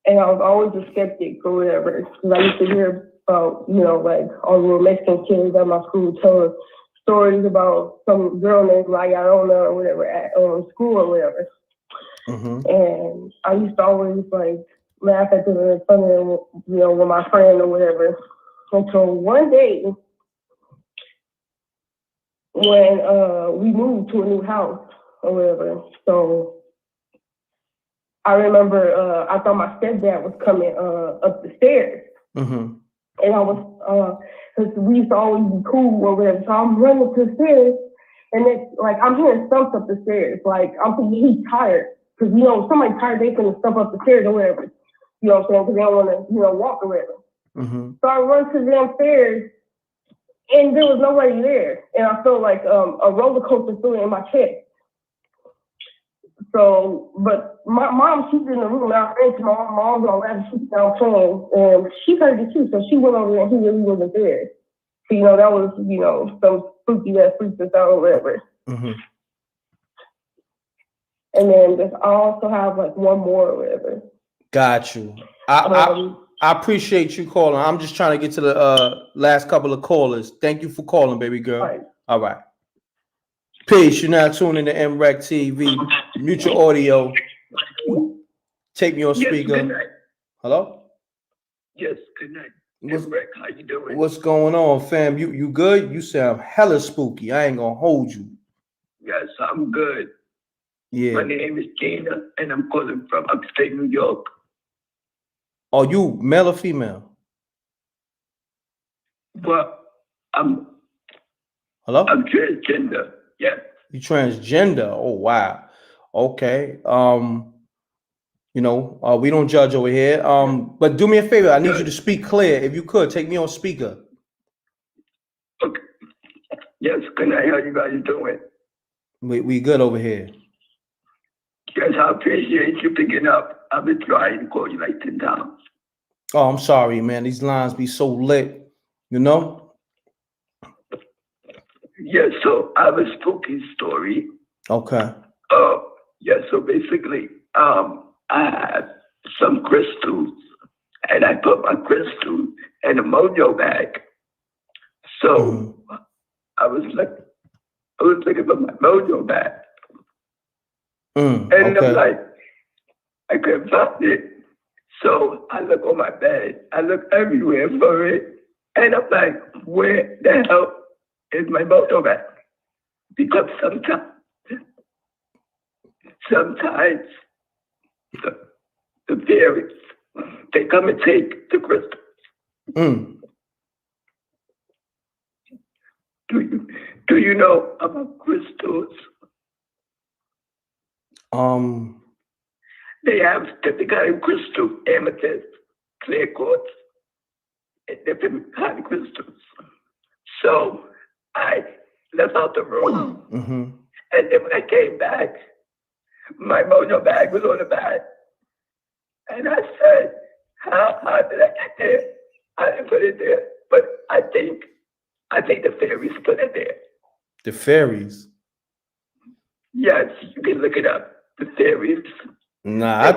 And I was always a skeptic or whatever. Because I used to hear about, like all the little Mexican kids at my school tell us stories about some girl named Layarona or whatever at school or whatever. Mm-hmm. And I used to always like laugh at them and fun of them, with my friend or whatever. Until one day when we moved to a new house or whatever. So I remember I thought my stepdad was coming up the stairs. Mm-hmm. And I was, because we used to always be cool or whatever. So I'm running to the stairs, and it's like I'm hearing stumps up the stairs. Like I'm thinking he's tired, because somebody tired, they couldn't stump up the stairs or whatever. You know what I'm saying? Because they don't want to, walk or whatever. Mm-hmm. So I run to the damn stairs, and there was nobody there, and I felt like a roller coaster feeling in my chest. So, but my mom, she's in the room, and I ran to my mom's on that, she's down playing, and she heard it too, so she went over there, and he really wasn't there. So, that was, some spooky that freaked us out or whatever. Mm-hmm. And then I also have like one more or whatever. Got you. I appreciate you calling. I'm just trying to get to the last couple of callers. Thank you for calling, baby girl. All right. Peace. You're now tuning to MRecktv. Mute your audio. Take me on speaker. Good night. Hello? Yes, good night. M.Reck, how you doing? What's going on, fam? You good? You sound hella spooky. I ain't gonna hold you. Yes, I'm good. Yeah. My name is Gina, and I'm calling from upstate New York. Are you male or female? Well, Hello? I'm transgender. Yes. You transgender? Oh wow. Okay. We don't judge over here. But do me a favor. I need you to speak clear. If you could, take me on speaker. Okay. Yes, good night. How you guys doing? We good over here. Yes, I appreciate you picking up. I've been trying to call you like 10 times. Oh, I'm sorry, man. These lines be so lit, Yes, so I have a spooky story. Okay. Yes, so basically, I had some crystals, and I put my crystals in a mojo bag. So I was looking for my mojo bag, and I'm like, I couldn't find it. So I look on my bed, I look everywhere for it, and I'm like, where the hell is my mojo bag? Because sometimes the fairies, they come and take the crystals. Do you know about crystals? They have different kind of crystal, amethyst, clear quartz, and different kind of crystals. So I left out the room, and then when I came back, my mojo bag was on the bed. And I said, how did I get there? I didn't put it there, but I think the fairies put it there. The fairies? Yes, you can look it up. The fairies. Nah,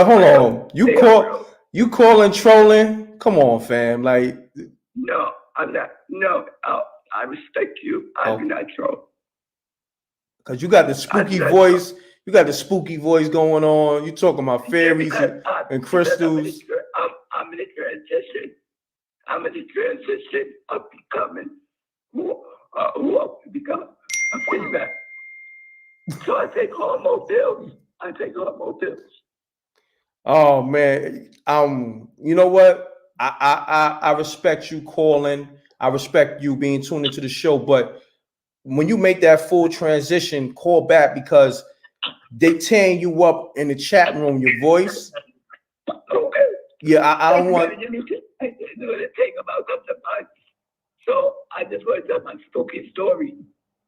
hold on. You calling trolling? Come on, fam. Like, no, I'm not. No, I respect you. I'm not troll. Cause you got the spooky voice. You got the spooky voice going on. You talking about fairies and crystals. I'm in the transition of becoming who I want to become a female. So I take hormone pills. Oh man, you know what? I respect you calling. I respect you being tuned into the show, but when you make that full transition, call back because they tearing you up in the chat room. Your voice. Okay. Yeah, I don't want. I know the thing about something much. So I just want to tell my spooky story.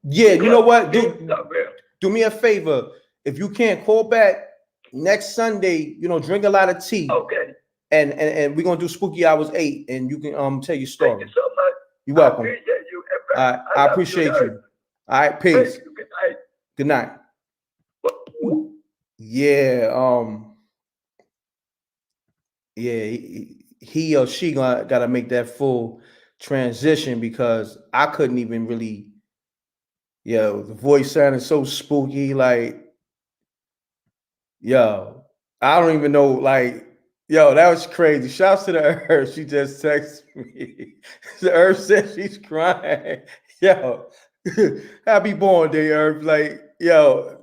Yeah, you know what? Do me a favor. If you can't call back next Sunday, drink a lot of tea. Okay. And we're gonna do spooky hours 8, and you can tell your story. Thank you so much. You're welcome. I appreciate you. I appreciate you. All right, peace. Good night. Good night. Yeah, he or she gotta make that full transition because I couldn't even really. Yo, the voice sounded so spooky. Like, yo, I don't even know. Like, yo, that was crazy. Shouts to the Herb. She just texted me. The Herb said she's crying. Yo, happy born day, Herb. Like, yo,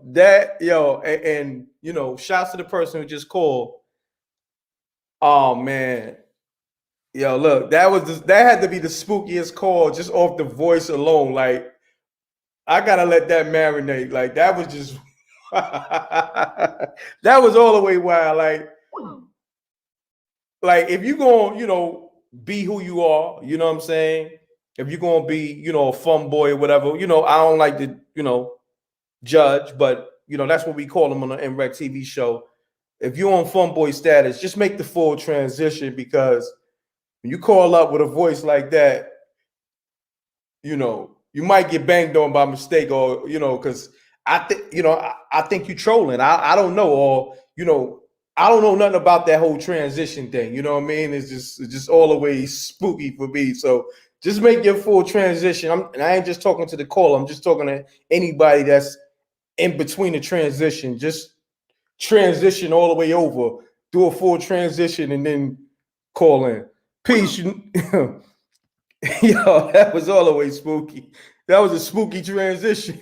and shouts to the person who just called. Oh man. Yo, look, that had to be the spookiest call just off the voice alone. Like, I gotta let that marinate. Like, that was just that was all the way wild. Like if you gonna, be who you are, you know what I'm saying? If you're gonna be, a fun boy or whatever, I don't like to, judge, but that's what we call them on the MRecktv show. If you're on fun boy status, just make the full transition because when you call up with a voice like that, you might get banged on by mistake or, because I think you're trolling. I don't know, or, I don't know nothing about that whole transition thing. You know what I mean? It's just all the way spooky for me. So just make your full transition. And I ain't just talking to the caller. I'm just talking to anybody that's in between the transition. Just transition all the way over, do a full transition, and then call in. Peace. Yo, that was all the way spooky. That was a spooky transition.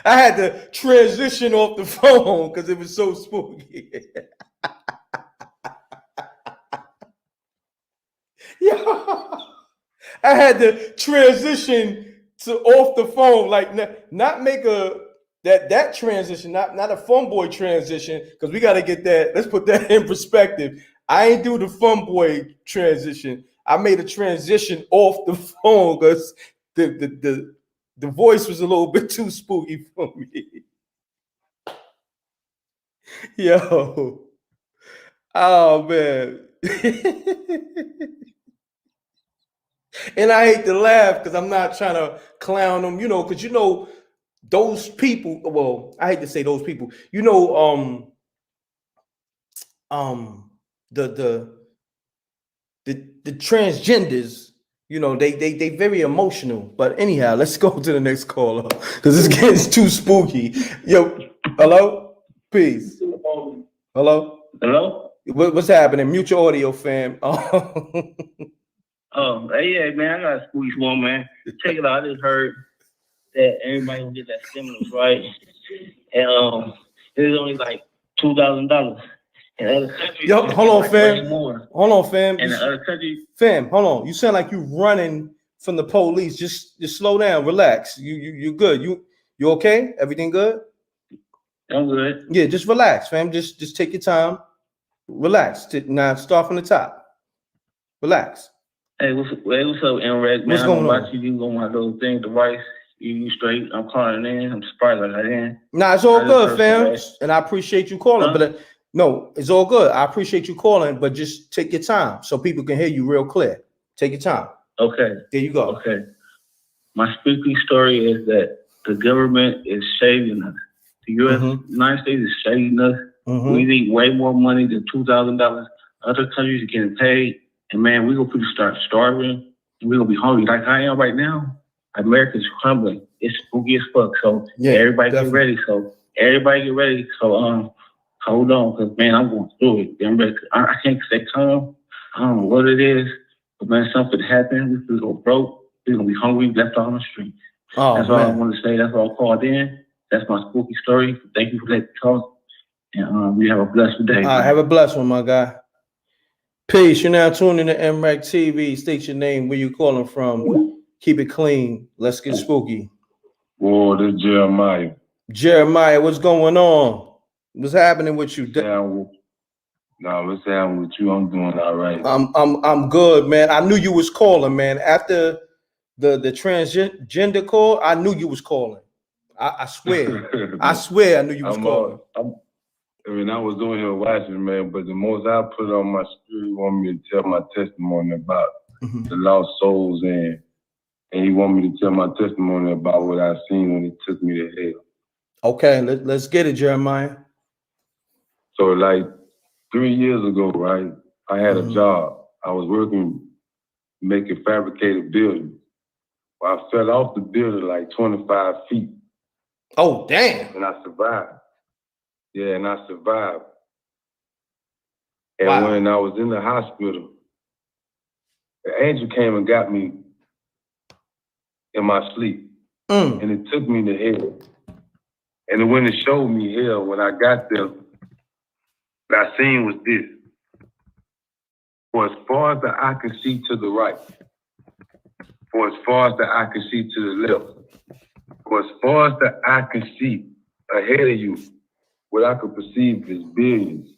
I had to transition off the phone because it was so spooky. Yeah, I had to transition to off the phone, like not make that transition, not a fun boy transition, because we got to get that. Let's put that in perspective. I ain't do the fun boy transition. I made a transition off the phone because the voice was a little bit too spooky for me. Yo. Oh man. And I hate to laugh because I'm not trying to clown them, because those people, well, I hate to say those people, the transgenders, they very emotional. But anyhow, let's go to the next caller because this getting too spooky. Yo, hello? Peace. Hello? Hello? What's happening? Mute your audio, fam. Oh, yeah, man, I got a spooky one, man. Check it out. I just heard that everybody will get that stimulus, right? And it was only like $2,000. In other countries, yo, hold on, fam. More. Hold on, fam. In the other countries, fam, hold on. You sound like you running from the police. Just slow down, relax. You good. You okay? Everything good? I'm good. Yeah, just relax, fam. Just take your time. Relax. Now start from the top. Relax. Hey, what's up, M.Reck, man? What's going on? About you going on those things, the rice. You straight. I'm calling in. I'm surprised I got in. Nah, it's all good, fam. And I appreciate you calling. But no, it's all good. I appreciate you calling, but just take your time so people can hear you real clear. Take your time. Okay. There you go. Okay. My spooky story is that the government is shaving us. The United States is shaving us. We need way more money than $2,000. Other countries are getting paid. And man, we're going to start starving. And we're going to be hungry like I am right now. America's crumbling. It's spooky as fuck. So everybody get ready. So hold on, because, man, I'm going through it. M.Reck, I can't stay calm. I don't know what it is, but, man, something happened. We go broke. We're going to be hungry, left out on the street. Oh, that's all I want to say. That's all I called in. That's my spooky story. Thank you for letting me talk. And you have a blessed day. All right, have a blessed one, my guy. Peace. You're now tuning to MRecktv. State your name, where you calling from. Keep it clean. Let's get spooky. Whoa, this is Jeremiah. Jeremiah, what's going on? What's happening with you? No, what's happening with you? I'm doing all right. I'm good, man. I knew you was calling, man. After the transgender call, I knew you was calling. I swear. I swear I knew you was calling. I mean, I was doing here watching, man, but the most I put on my spirit, he wanted me to tell my testimony about the lost souls, and he wanted me to tell my testimony about what I seen when he took me to hell. Okay, let's get it, Jeremiah. So, like 3 years ago, right, I had a job. I was working, making fabricated buildings. Well, I fell off the building like 25 feet. Oh, damn. And I survived. Yeah, and I survived. And when I was in the hospital, the angel came and got me in my sleep. And it took me to hell. And when it showed me hell, when I got there, what I seen was this. For as far as the eye can see to the right, for as far as the eye can see to the left, for as far as the eye can see ahead of you, what I could perceive is billions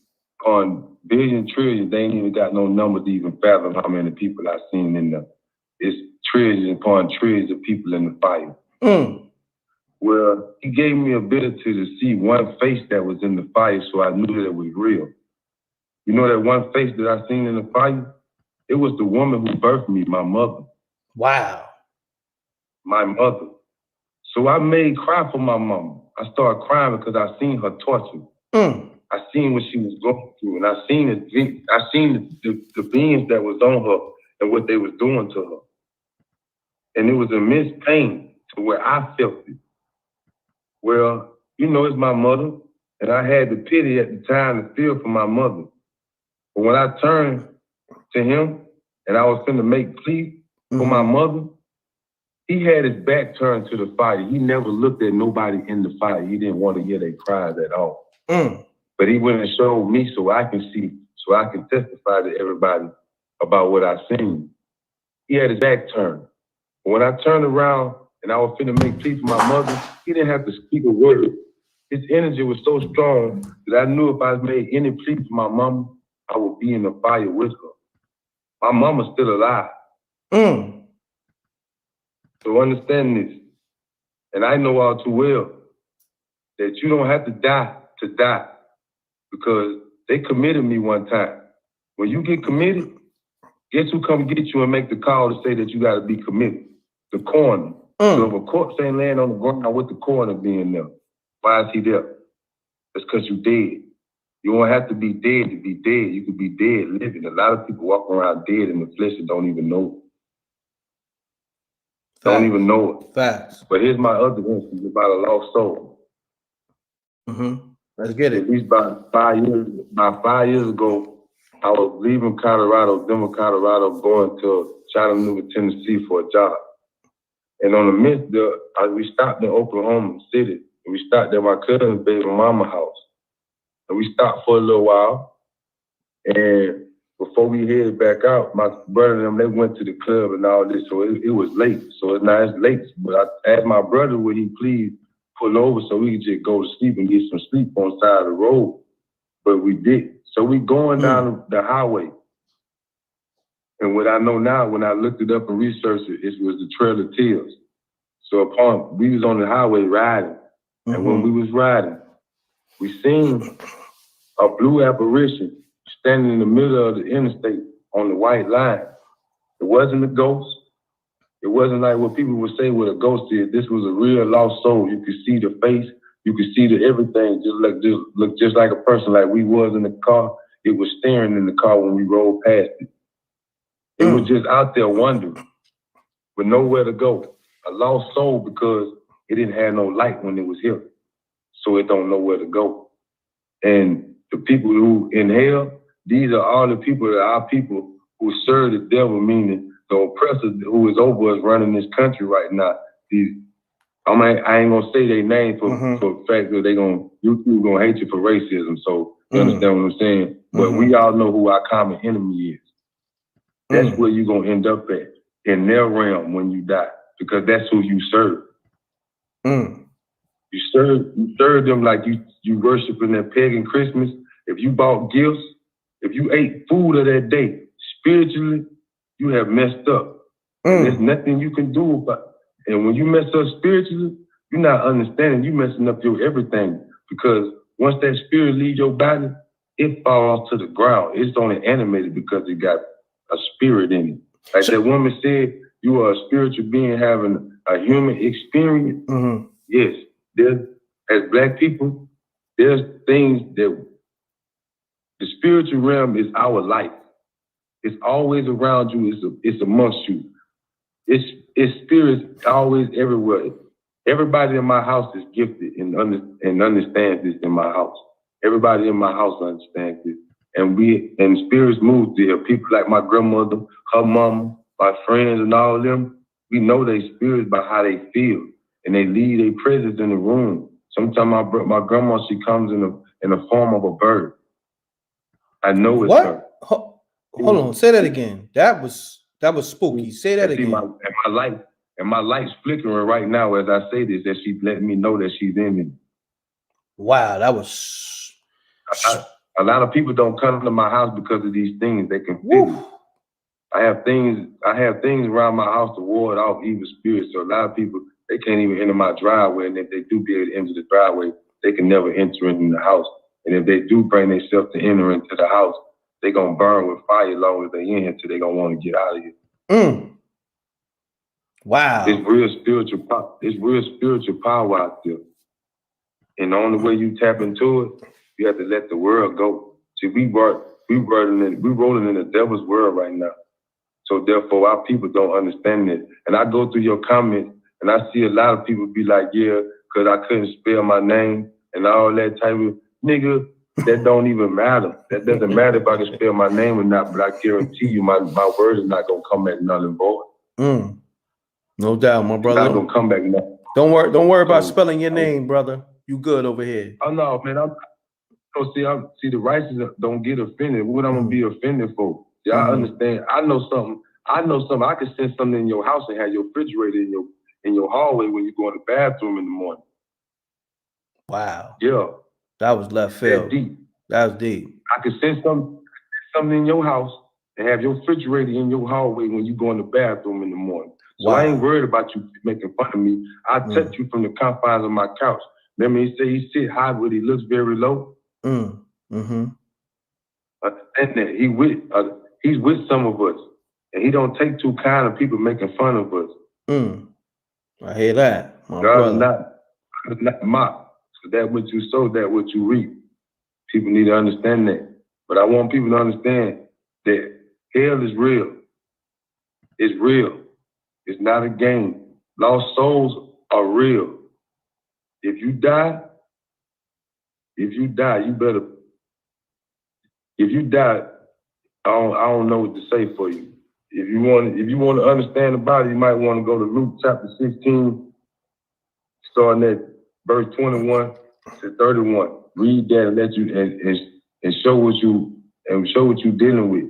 on billion trillions. They ain't even got no number to even fathom how many people I've seen in there. It's trillions upon trillions of people in the fire. Well, he gave me ability to see one face that was in the fire, so I knew that it was real. You know that one face that I seen in the fire? It was the woman who birthed me, my mother. Wow. My mother. So I made cry for my mama. I started crying because I seen her torture. I seen what she was going through, and I seen the beings that was on her and what they was doing to her. And it was immense pain to where I felt it. Well, you know, it's my mother, and I had the pity at the time to feel for my mother. But when I turned to him and I was finna make plea for my mother, he had his back turned to the fire. He never looked at nobody in the fire. He didn't want to hear their cries at all. But he went and showed me so I can see, so I can testify to everybody about what I seen. He had his back turned. But when I turned around and I was finna make plea for my mother, he didn't have to speak a word. His energy was so strong that I knew if I made any plea for my mama, I would be in the fire with her. My mama's still alive. So understand this, and I know all too well that you don't have to die, because they committed me one time. When you get committed, guess who come get you and make the call to say that you got to be committed? The coroner. So if a corpse ain't laying on the ground with the coroner being there, why is he there? That's because you dead. You don't have to be dead to be dead. You could be dead living. A lot of people walk around dead in the flesh and don't even know it. Don't even know it. Facts. But here's my other instance about a lost soul. Let's get it. At least about 5 years ago, I was leaving Denver, Colorado, going to Chattanooga, Tennessee for a job. And on the midst there, we stopped in Oklahoma City. And we stopped at my cousin's baby mama house. And we stopped for a little while. And before we headed back out, my brother and them, they went to the club and all this, so it was late. So now it's late. But I asked my brother, would he please pull over so we could just go to sleep and get some sleep on the side of the road. But we didn't. So we going down the highway. And what I know now, when I looked it up and researched it, it was the Trail of Tears. So we was on the highway riding. And when we was riding, we seen a blue apparition standing in the middle of the interstate on the white line. It wasn't a ghost. It wasn't like what people would say what a ghost is. This was a real lost soul. You could see the face. You could see the everything. Look just like a person, like we was in the car. It was staring in the car when we rolled past it. It was just out there wondering, with nowhere to go. A lost soul because it didn't have no light when it was here. So it don't know where to go. And the people who in hell, these are all the people that are our people who serve the devil, meaning the oppressor who is over us running this country right now. I ain't gonna say their name for the fact that YouTube gonna hate you for racism. So you understand what I'm saying? But we all know who our common enemy is. That's where you're gonna end up at, in their realm when you die, because that's who you serve. You serve them like you worshiping their pagan Christmas. If you bought gifts, if you ate food of that day, spiritually, you have messed up. And there's nothing you can do about it. And when you mess up spiritually, you're not understanding, you messing up your everything. Because once that spirit leaves your body, it falls to the ground. It's only animated because it got a spirit in it. Like that woman said, you are a spiritual being having a human experience. Yes, as Black people, there's things that the spiritual realm is our life. It's always around you. It's amongst you. It's spirits always everywhere. Everybody in my house is gifted and understands this in my house. Everybody in my house understands this. And spirits move there. People like my grandmother, her mama, my friends and all of them, we know they spirits by how they feel. And they leave their presence in the room. Sometimes my grandma, she comes in the form of a bird. I know it's her. Hold on, say that again. That was spooky. Say that again. My light's flickering right now as I say this, that she's letting me know that she's in me. Wow, that was. A lot of people don't come to my house because of these things. They can feel it. I have things around my house to ward off evil spirits. So a lot of people, they can't even enter my driveway. And if they do be able to enter the driveway, they can never enter into the house. And if they do bring themselves to enter into the house, they're going to burn with fire as long as they in here till they're going to want to get out of here. Wow. It's real spiritual power out there. And the only way you tap into it, you have to let the world go. See, we rolling in the devil's world right now. So therefore, our people don't understand it. And I go through your comments, and I see a lot of people be like, yeah, because I couldn't spell my name and all that type of, nigga, that don't even matter. That doesn't matter if I can spell my name or not, but I guarantee you my word is not going to come back null and void. No doubt, my brother. It's not going to come back null. Don't worry about spelling your name, brother. You good over here. Oh, no, man. See, the righteous don't get offended. What I'm going to be offended for? See, I understand. I know something. I can send something in your house and have your refrigerator in your hallway when you go in the bathroom in the morning. Wow. Yeah. That was left field. That deep. That was deep. I could send something in your house and have your refrigerator in your hallway when you go in the bathroom in the morning. So I ain't worried about you making fun of me. I touch you from the confines of my couch. Remember he said he sit high but he looks very low? And that he's with some of us. And he don't take too kind of people making fun of us. I hear that, my God brother. is not mocked. So that what you sow, that what you reap. People need to understand that. But I want people to understand that hell is real. It's real. It's not a game. Lost souls are real. If you die, you better. If you die, I don't know what to say for you. If you want to understand about it, you might want to go to Luke chapter 16, starting at verse 21 to 31. Read that and let you and show what you're dealing with.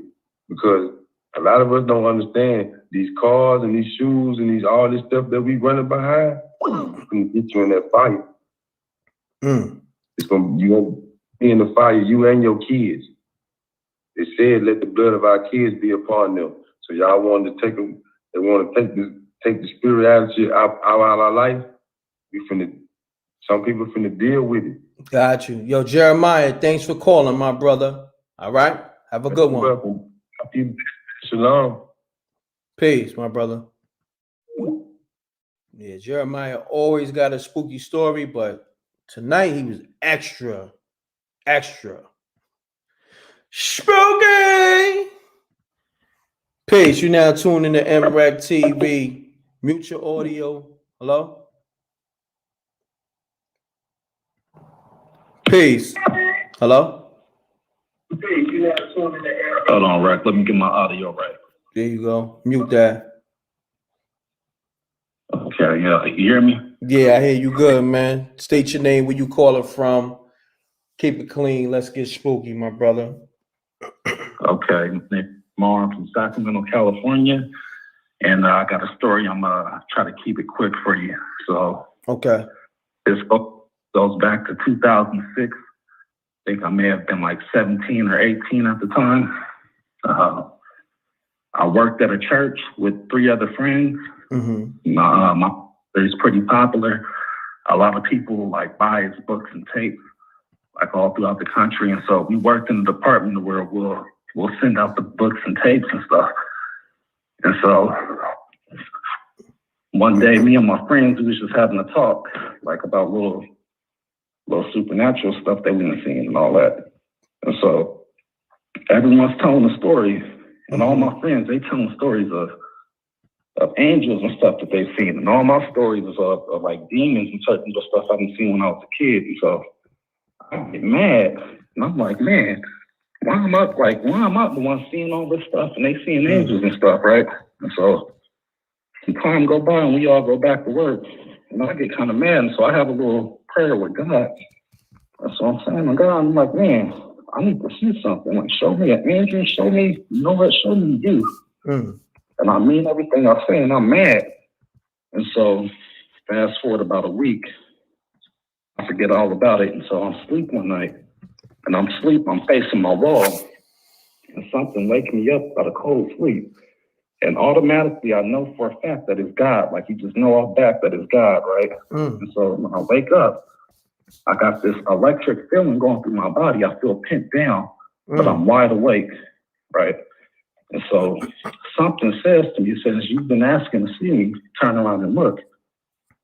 Because a lot of us don't understand these cars and these shoes and these all this stuff that we running behind. It's gonna get you in that fire. You gonna be in the fire, you and your kids. They said, let the blood of our kids be upon them. So y'all wanted to take them, they want to take the spirituality out of our life. Some people finna deal with it. Got you. Yo, Jeremiah, thanks for calling, my brother. All right? Have a good one. Welcome. Shalom. Peace, my brother. Yeah, Jeremiah always got a spooky story, but tonight he was extra spooky. Peace. You now tuned in to MRecktv. Mute your audio. Hello? Peace. Hello? Hold on, Reck. Let me get my audio right. There you go. Mute that. Okay, yeah. You hear me? Yeah, I hear you good, man. State your name, where you call it from. Keep it clean. Let's get spooky, my brother. Okay. My name is Mar from Sacramento, California. And I got a story. I'm try to keep it quick for you. So okay, this goes back to 2006. I think I may have been like 17 or 18 at the time. I worked at a church with 3 other friends. My it's pretty popular. A lot of people like buy his books and tapes, like all throughout the country. And so we worked in a department where we'll send out the books and tapes and stuff. And so one day, me and my friends, we was just having a talk, like about little supernatural stuff that we been seeing and all that. And so everyone's telling a story, and all my friends, they telling stories of angels and stuff that they've seen. And all my stories is of like demons and certain stuff I've been seeing when I was a kid. And so I get mad, and I'm like, man, why am I the one seeing all this stuff and they seeing angels and stuff, right? And so some time go by and we all go back to work, and I get kind of mad. And so I have a little prayer with God. And so I'm saying to God, I'm like, man, I need to see something. Like, show me an angel, show me, you know what, show me you. And I mean everything I say, and I'm mad. And so fast forward about a week, I forget all about it. And so I'm asleep one night, and I'm facing my wall, and something wakes me up out of cold sleep. And automatically I know for a fact that it's God. Like, you just know off back that it's God, right? And so when I wake up, I got this electric feeling going through my body. I feel pinned down, but I'm wide awake, right? And so something says to me, it says, you've been asking to see me, turn around and look.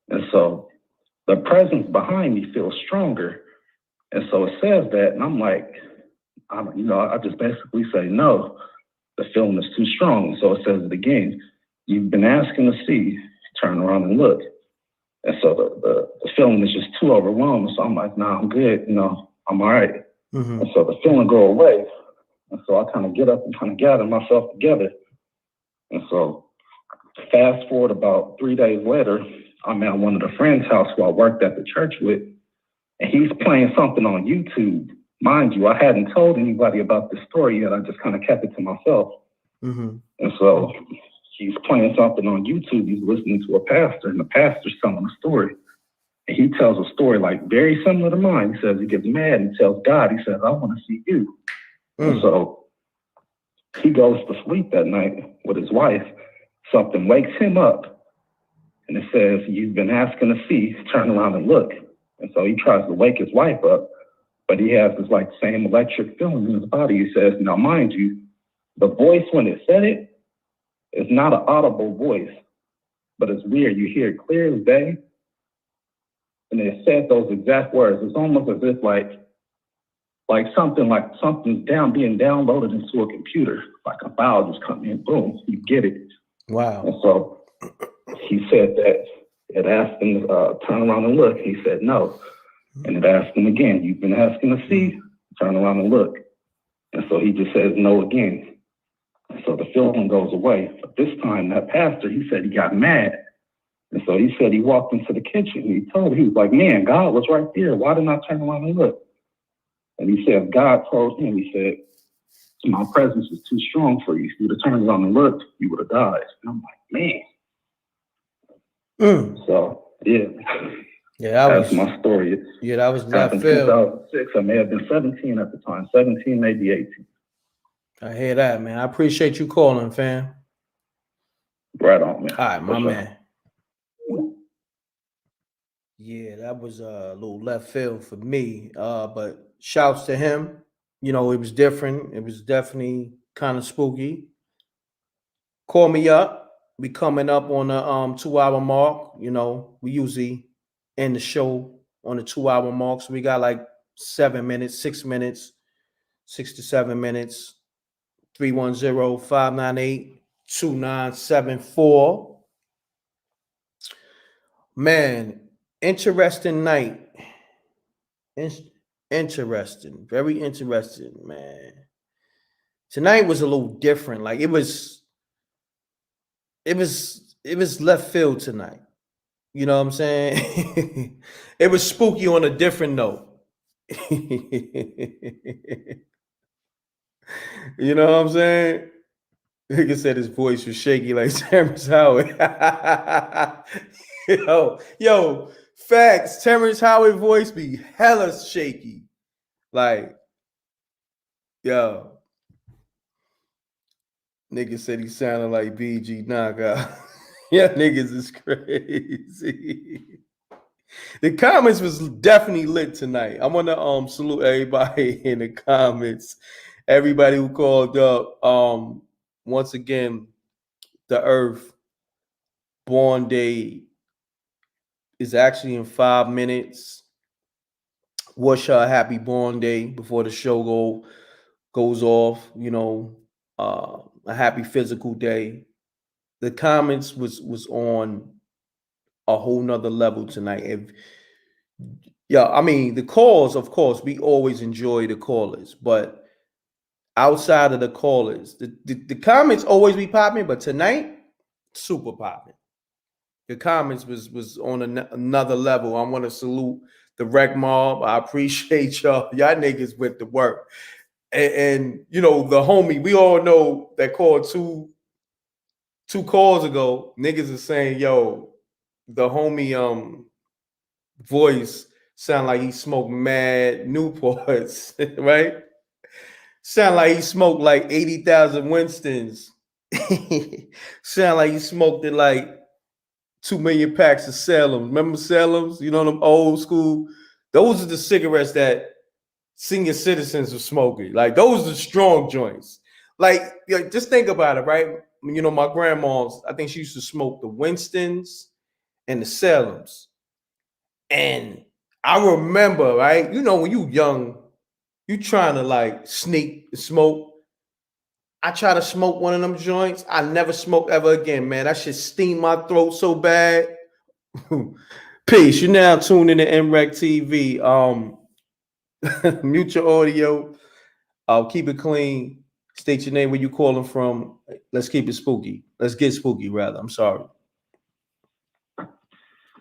And so the presence behind me feels stronger. And so it says that, and I'm like, I just basically say, no, the feeling is too strong. So it says it again, you've been asking to see, turn around and look. And so the feeling is just too overwhelming. So I'm like, nah, I'm good, I'm all right. And so the feeling go away. And so I kind of get up and kind of gather myself together. And so fast forward about 3 days later, I'm at one of the friends' house who I worked at the church with, and he's playing something on YouTube. Mind you, I hadn't told anybody about this story yet. I just kind of kept it to myself. And so he's playing something on YouTube. He's listening to a pastor, and the pastor's telling a story. And he tells a story like very similar to mine. He says he gets mad and tells God, he says, I want to see you. And so he goes to sleep that night with his wife. Something wakes him up, and it says, you've been asking to see, turn around and look. And so he tries to wake his wife up, but he has this like same electric feeling in his body. He says, now mind you, the voice when it said it is not an audible voice, but it's weird. You hear it clear as day. And it said those exact words. It's almost as if like something's being downloaded into a computer, like a file just coming in, boom, you get it. Wow. And so he said that it asked him to turn around and look. He said no. And it asked him again, you've been asking to see, turn around and look. And so he just says no again. And so the feeling goes away. But this time that pastor, he said he got mad. And so he said he walked into the kitchen and he was like, man, God was right there. Why didn't I turn around and look? And he said, God told him, he said, my presence is too strong for you. If you would have turned around and looked, you would have died. And I'm like, man. So, yeah. Yeah, that's my story. That was happened in 2006. I may have been 17 at the time. 17, maybe 18. I hear that, man. I appreciate you calling, fam. Right on, man. All right, my sure. man. Yeah, that was a little left field for me. But shouts to him. It was different. It was definitely kind of spooky. Call me up. We coming up on the 2-hour mark. We usually end the show on the 2-hour mark. So we got like 7 minutes, 6 minutes, 6 to 7 minutes. 310-598-2974. Man, interesting night. Interesting. Very interesting, man. Tonight was a little different. Like it was left field tonight. You know what I'm saying? It was spooky on a different note. You know what I'm saying? Nigga said his voice was shaky like Terrence Howard. yo, facts. Terrence Howard voice be hella shaky. Like, yo. Nigga said he sounded like BG Knockout. Yeah, niggas is crazy. The comments was definitely lit tonight. I want to salute everybody in the comments. Everybody who called up. Once again, the Earth Born Day is actually in 5 minutes. Wish her a happy born day before the show goes off. You know, a happy physical day. The comments was on a whole nother level tonight. I mean, the calls, of course, we always enjoy the callers, but outside of the callers, the comments always be popping, but tonight, super popping. The comments was on another level. I want to salute the Rec Mob. I appreciate y'all. Y'all niggas went to work. And you know, the homie, we all know that called two calls ago, niggas is saying, yo, the homie voice sound like he smoked mad Newports, right? Sound like he smoked like 80,000 Winstons. Sound like he smoked it like 2 million packs of Salem's. Remember Salem's? You know them old school? Those are the cigarettes that senior citizens are smoking. Like those are strong joints. Like just think about it, right? You know, my grandma's, I think she used to smoke the Winstons and the Salem's. And I remember, right? You know, when you young, you trying to like sneak smoke. I try to smoke one of them joints. I never smoke ever again, man. That shit steam my throat so bad. Peace. You're now tuned in to MRecktv. Mute your audio. Keep it clean. State your name, where you calling from. Let's keep it spooky. Let's get spooky, rather. I'm sorry.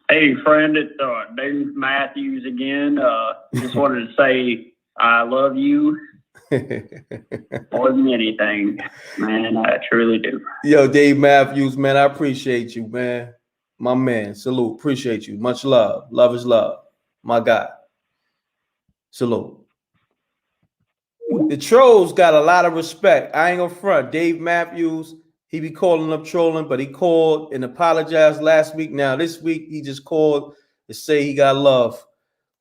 Hey, friend, it's Dave Matthews again. Just wanted to say I love you more than anything, man. I truly do. Yo, Dave Matthews, man, I appreciate you, man. My man, salute. Appreciate you. Much love. Love is love. My guy. Salute. The trolls got a lot of respect. I ain't gonna front. Dave Matthews, he be calling up trolling, but he called and apologized last week. Now, this week, he just called to say he got love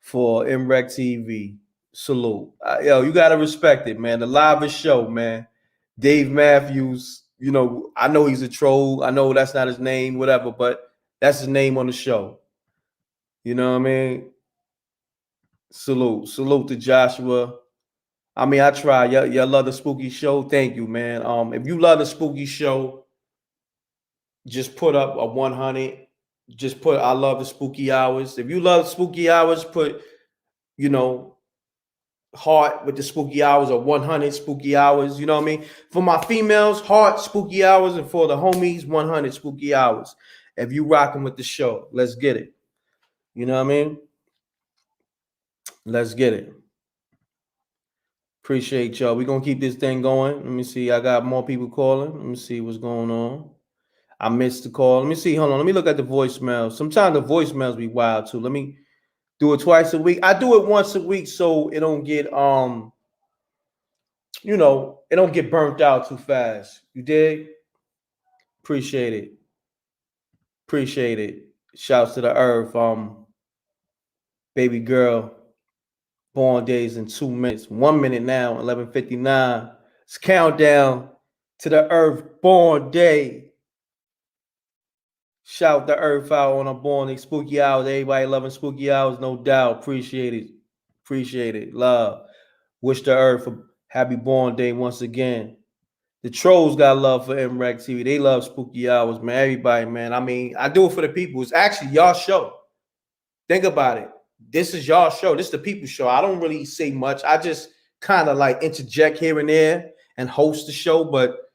for MRecktv. Salute. Yo, you got to respect it, man. The livest show, man. Dave Matthews, you know, I know he's a troll. I know that's not his name, whatever, but that's his name on the show. You know what I mean? Salute. Salute to Joshua. I mean, I try. Y'all love the spooky show. Thank you, man. If you love the spooky show, just put up a 100. Just put I love the spooky hours. If you love spooky hours, put, you know, heart with the spooky hours or 100 spooky hours. You know what I mean? For my females, heart spooky hours, and for the homies, 100 spooky hours. If you rocking with the show, let's get it. You know what I mean? Let's get it. Appreciate y'all. We're going to keep this thing going. Let me see. I got more people calling. Let me see what's going on. I missed the call. Let me see. Hold on. Let me look at the voicemails. Sometimes the voicemails be wild too. Let me do it twice a week. I do it once a week so it don't get you know, it don't get burnt out too fast. You dig? Appreciate it. Appreciate it. Shouts to the earth. Baby girl. Born days in 2 minutes. 1 minute now, 11:59. It's countdown to the earth born day. Shout the earth out on a born day. Spooky hours. Everybody loving spooky hours, no doubt. Appreciate it. Appreciate it. Love. Wish the earth a happy born day once again. The trolls got love for MRecktv. They love spooky hours, man. Everybody, man. I mean, I do it for the people. It's actually y'all show. Think about it. this is y'all show. This is the people show. I don't really say much. I just kind of like interject here and there and host the show, but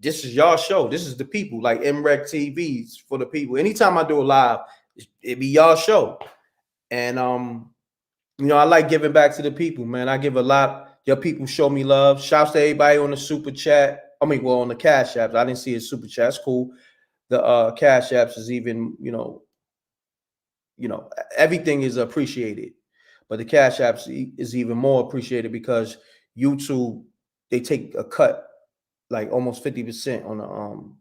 this is y'all show. This is the people, like MRecktv for the people. Anytime I do a live, it be y'all show. And you know, I like giving back to the people, man. I give a lot. Your people show me love. Shouts to everybody on the super chat. I mean, well, on the Cash Apps. I didn't see a super chat. It's cool. The Cash Apps is even, you know, everything is appreciated. But the Cash Apps is even more appreciated because YouTube, they take a cut, like almost 50% on the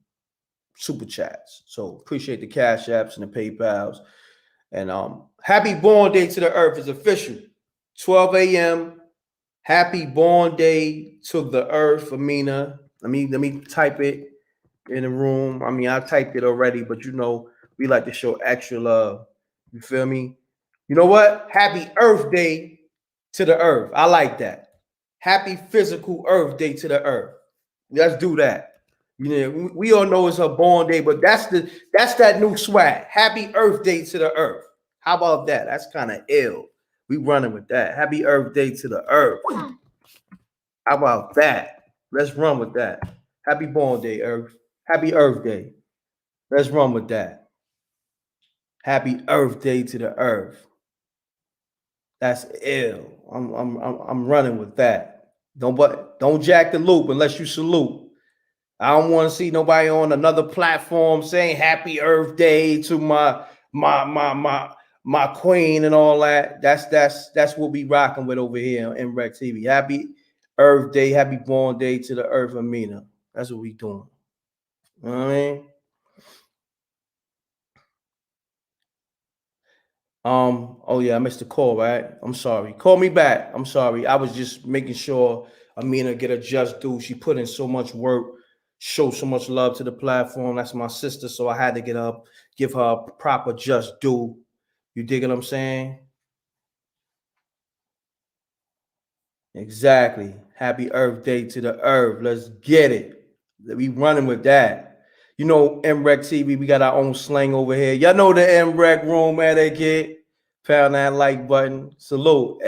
super chats. So appreciate the Cash Apps and the PayPals. And happy born day to the earth is official. 12 a.m. Happy born day to the earth, Amina. Let me type it in the room. I mean, I typed it already, but you know, we like to show extra love. You feel me? You know what? Happy Earth Day to the earth. I like that. Happy physical Earth Day to the earth. Let's do that. You know, we all know it's her born day, but that's that new swag. Happy Earth Day to the earth. How about that? That's kind of ill. We running with that. Happy Earth Day to the earth. How about that? Let's run with that. Happy born day, Earth. Happy Earth Day. Let's run with that. Happy Earth Day to the earth. That's ill. I'm running with that. Don't jack the loop unless you salute. I don't want to see nobody on another platform saying Happy Earth Day to my queen and all that. That's what we rocking with over here on MRecktv. Happy Earth Day, happy born day to the earth, Amina. That's what we doing. You know what I mean? Oh yeah, I missed the call, right? I'm sorry. Call me back. I'm sorry. I was just making sure Amina get a just due. She put in so much work, show so much love to the platform. That's my sister, so I had to give her a proper just due. You dig what I'm saying? Exactly. Happy Earth Day to the earth. Let's get it. We running with that. You know, MRecktv, we got our own slang over here. Y'all know the M.Reck room etiquette. Pound that like button. Salute.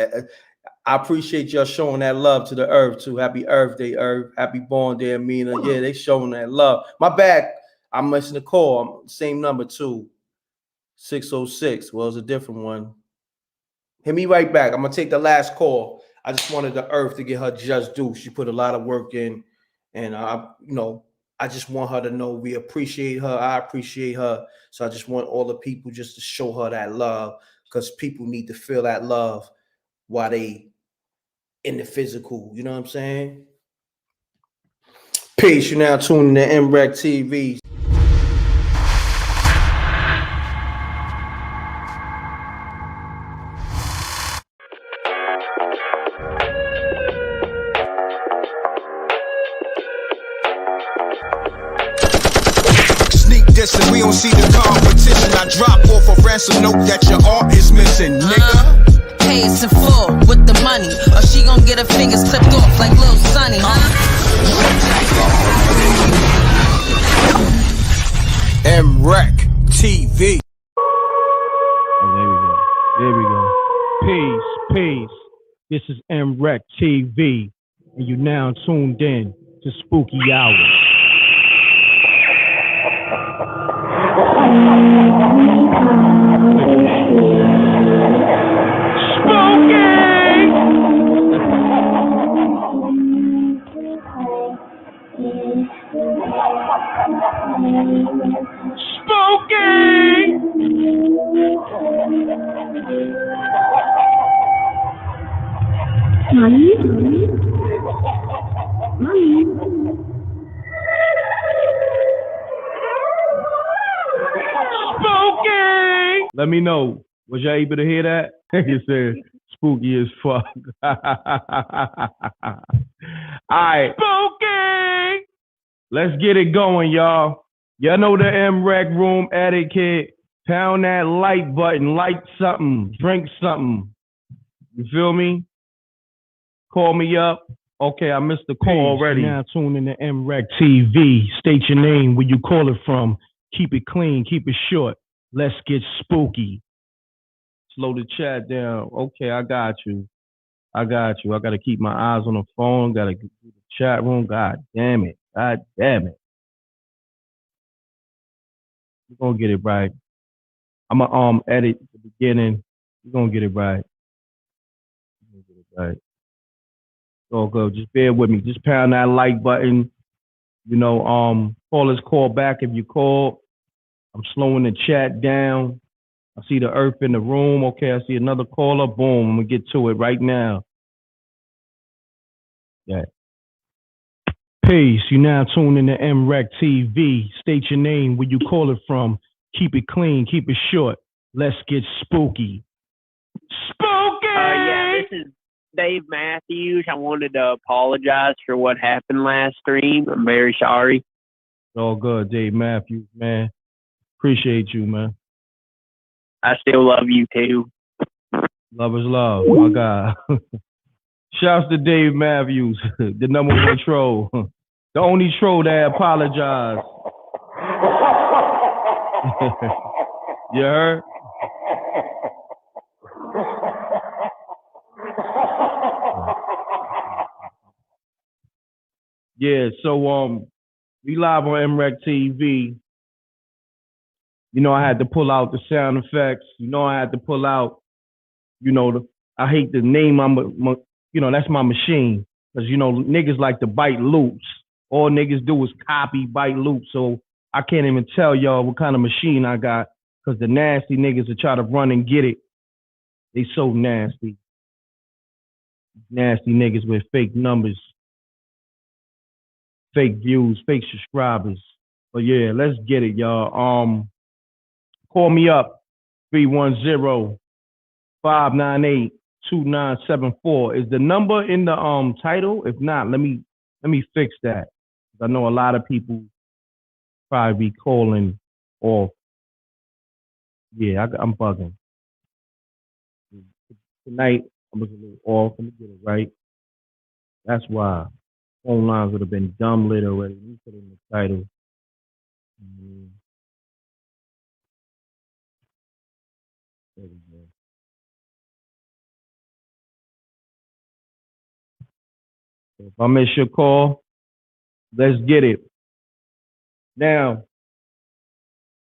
I appreciate y'all showing that love to the earth too. Happy Earth Day, Earth. Happy born day, Amina. Yeah, they showing that love. My bad. I'm missing the call. Same number too. 606. Well, it's a different one. Hit me right back. I'm gonna take the last call. I just wanted the earth to get her just due. She put a lot of work in, and I just want her to know we appreciate her. I appreciate her. So I just want all the people just to show her that love, because people need to feel that love while they in the physical. You know what I'm saying? Peace. You're now tuning to MRecktv. Dissing, we don't see the competition. I drop off a ransom note that your art is missing, nigga. Pay us in full with the money, or she gon' get her fingers clipped off like Lil Sonny, MRecktv. Oh, there we go. Peace. This is MRecktv, and you now tuned in to Spooky Hour. Let me know. Was y'all able to hear that? It said spooky as fuck. All right. Spooky! Let's get it going, y'all. Y'all know the MReck room etiquette. Pound that like button, like something, drink something. You feel me? Call me up. Okay, I missed the call already. Now tune in to MRecktv. State your name, where you call it from. Keep it clean, keep it short. Let's get spooky. Slow the chat down. Okay, I got you. I got to keep my eyes on the phone. Got to get to the chat room. God damn it. God damn it. We're going to get it right. I'm going to edit the beginning. We're going to get it right. Right. So go. Just bear with me. Just pound that like button. You know, call back if you call. I'm slowing the chat down. I see the earth in the room. Okay, I see another caller. Boom. I'm gonna get to it right now. Yeah. Peace. You now tune in to MRecktv. State your name, where you call it from. Keep it clean. Keep it short. Let's get spooky. Spooky. Yeah, this is Dave Matthews. I wanted to apologize for what happened last stream. I'm very sorry. All good, Dave Matthews, man. Appreciate you, man. I still love you too. Love is love, my God. Shouts to Dave Matthews, the number one troll. The only troll that apologized. You heard? Yeah, so we live on MRecktv. You know, I had to pull out the sound effects. You know, I had to pull out, you know, I hate the name. You know, that's my machine. Because, you know, niggas like to bite loops. All niggas do is copy, bite loops. So I can't even tell y'all what kind of machine I got. Because the nasty niggas that try to run and get it, they so nasty. Nasty niggas with fake numbers, fake views, fake subscribers. But yeah, let's get it, y'all. Call me up, 310-598-2974. Is the number in the title? If not, let me fix that. I know a lot of people probably be calling off. Yeah, I'm bugging. Tonight, I was a little off. Let me get it right. That's why phone lines would have been dumb lit already. Let me put it in the title. There we go. So if I miss your call, let's get it. Now,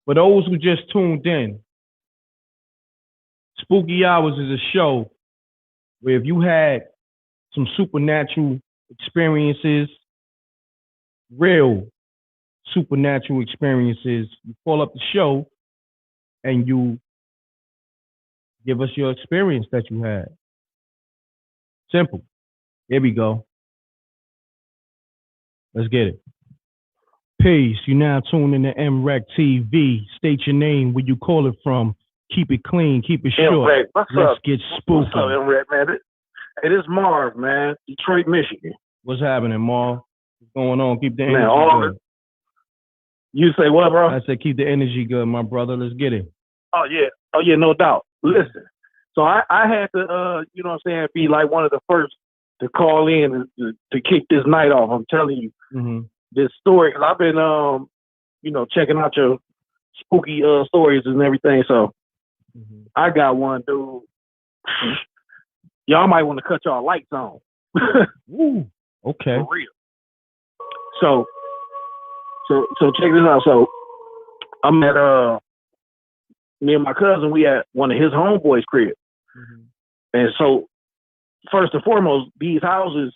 for those who just tuned in, Spooky Hours is a show where if you had some supernatural experiences, real supernatural experiences, you call up the show and you give us your experience that you had. Simple. There we go. Let's get it. Peace. You now tune in to MRecktv. State your name, where you call it from. Keep it clean. Keep it short. M.Reck, what's Let's up? get spooky. What's up, M.Reck, man? Hey, this is Marv, man. Detroit, Michigan. What's happening, Marv? What's going on? Keep the energy Man, all good. You say what, bro? I said keep the energy good, my brother. Let's get it. Oh yeah, no doubt. Listen, so I had to, you know what I'm saying, be like one of the first to call in to kick this night off. I'm telling you this story, because I've been, you know, checking out your spooky stories and everything. So I got one, dude. Y'all might want to cut y'all lights on. Ooh, okay. For real. So check this out. So I'm at me and my cousin, we at one of his homeboys' crib. And so first and foremost, these houses,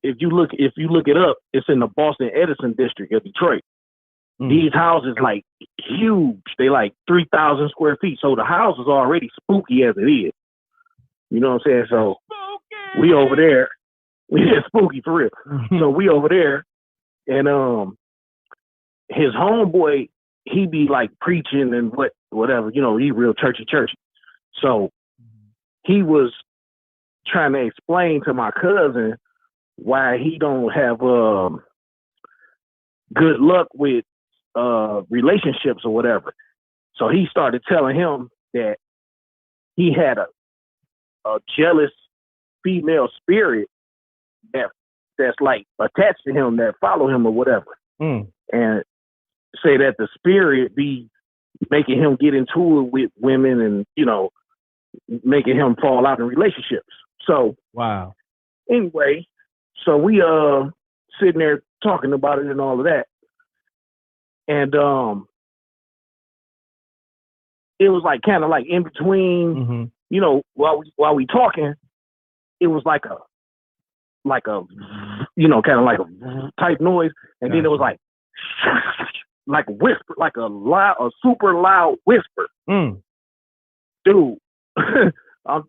if you look it up, it's in the Boston Edison district of Detroit. These houses like huge. They like 3,000 square feet. So the house is already spooky as it is. You know what I'm saying? So we over there. We spooky for real. So we over there, and his homeboy, he be like preaching and whatever, you know, he real churchy. So he was trying to explain to my cousin why he don't have good luck with relationships or whatever. So he started telling him that he had a jealous female spirit that's like attached to him, that follow him or whatever. And say that the spirit be making him get into it with women and, you know, making him fall out in relationships. So wow. Anyway, so we sitting there talking about it and all of that. And it was like kind of like in between, you know, while we talking, it was like a you know, kind of like a type noise, and then it was like a whisper, like a super loud whisper. Dude, I'm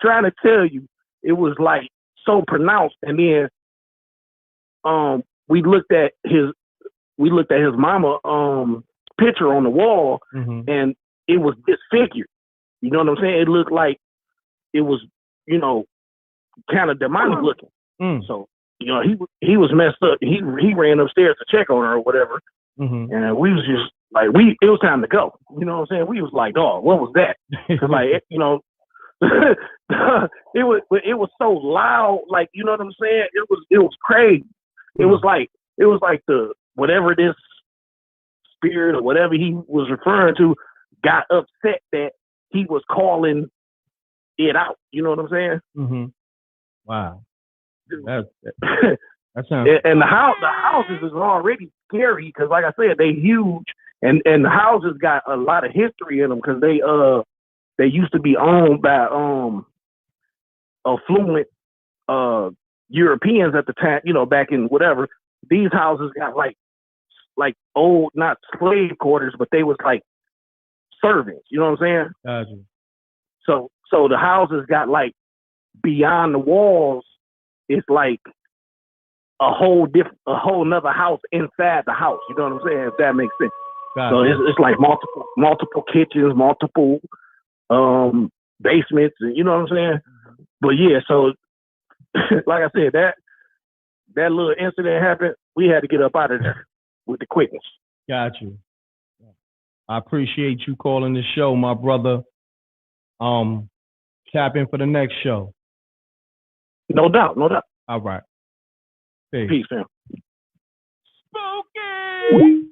trying to tell you, it was like so pronounced, and then we looked at his mama picture on the wall, and it was disfigured. You know what I'm saying? It looked like it was, you know, kind of demonic looking. So, you know, he was messed up. He ran upstairs to check on her or whatever, and we was just like, it was time to go. You know what I'm saying? We was like, oh, what was that? Cause like, you know, it was so loud, like, you know what I'm saying? It was crazy. It was like the whatever this spirit or whatever he was referring to got upset that he was calling it out. You know what I'm saying? Wow. That sounds. And the houses is already scary because, like I said, they huge, and the houses got a lot of history in them because they used to be owned by affluent Europeans at the time. You know, back in whatever. These houses got like old, not slave quarters, but they was like servants. You know what I'm saying? Gotcha. So the houses got like beyond the walls. It's like a whole nother house inside the house. You know what I'm saying? If that makes sense. Gotcha. So it's like multiple kitchens, multiple basements, and you know what I'm saying? But yeah, so like I said, that little incident happened. We had to get up out of there with the quickness. Got you. I appreciate you calling the show, my brother. Tap in for the next show. No doubt, no doubt. All right. Peace, fam. Spooky!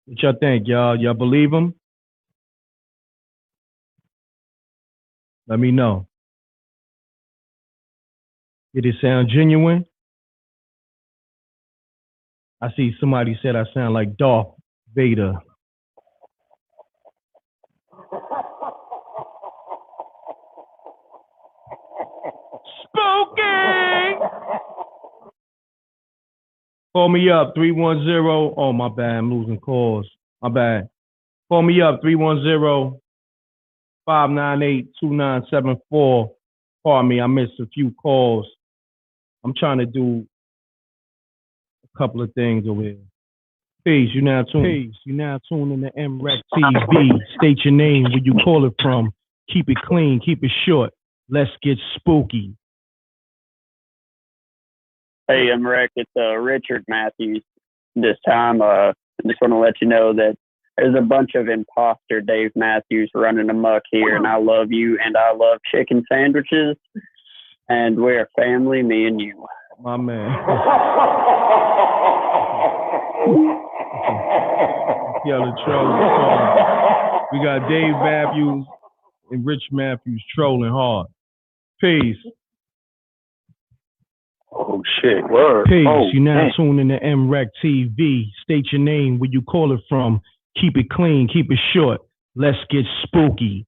What y'all think, y'all? Y'all believe him? Let me know. Did it sound genuine? I see somebody said I sound like Darth Vader. Spooky! Call me up, 310. Oh, my bad. I'm losing calls. My bad. Call me up, 310-598-2974. Pardon me, I missed a few calls. I'm trying to do a couple of things over here. Peace, you now tuned in to MRecktv. State your name, where you call it from. Keep it clean, keep it short. Let's get spooky. Hey, M.Reck, it's Richard Matthews. This time, I just want to let you know that there's a bunch of imposter Dave Matthews running amok here, and I love you, and I love chicken sandwiches, and we're family, me and you. My man. Yeah, the troll. We got Dave Matthews and Rich Matthews trolling hard. Peace. Oh shit, word. Peace. Oh, You now man. tuned in to MRecktv. State your name, where you call it from. Keep it clean, keep it short. Let's get spooky.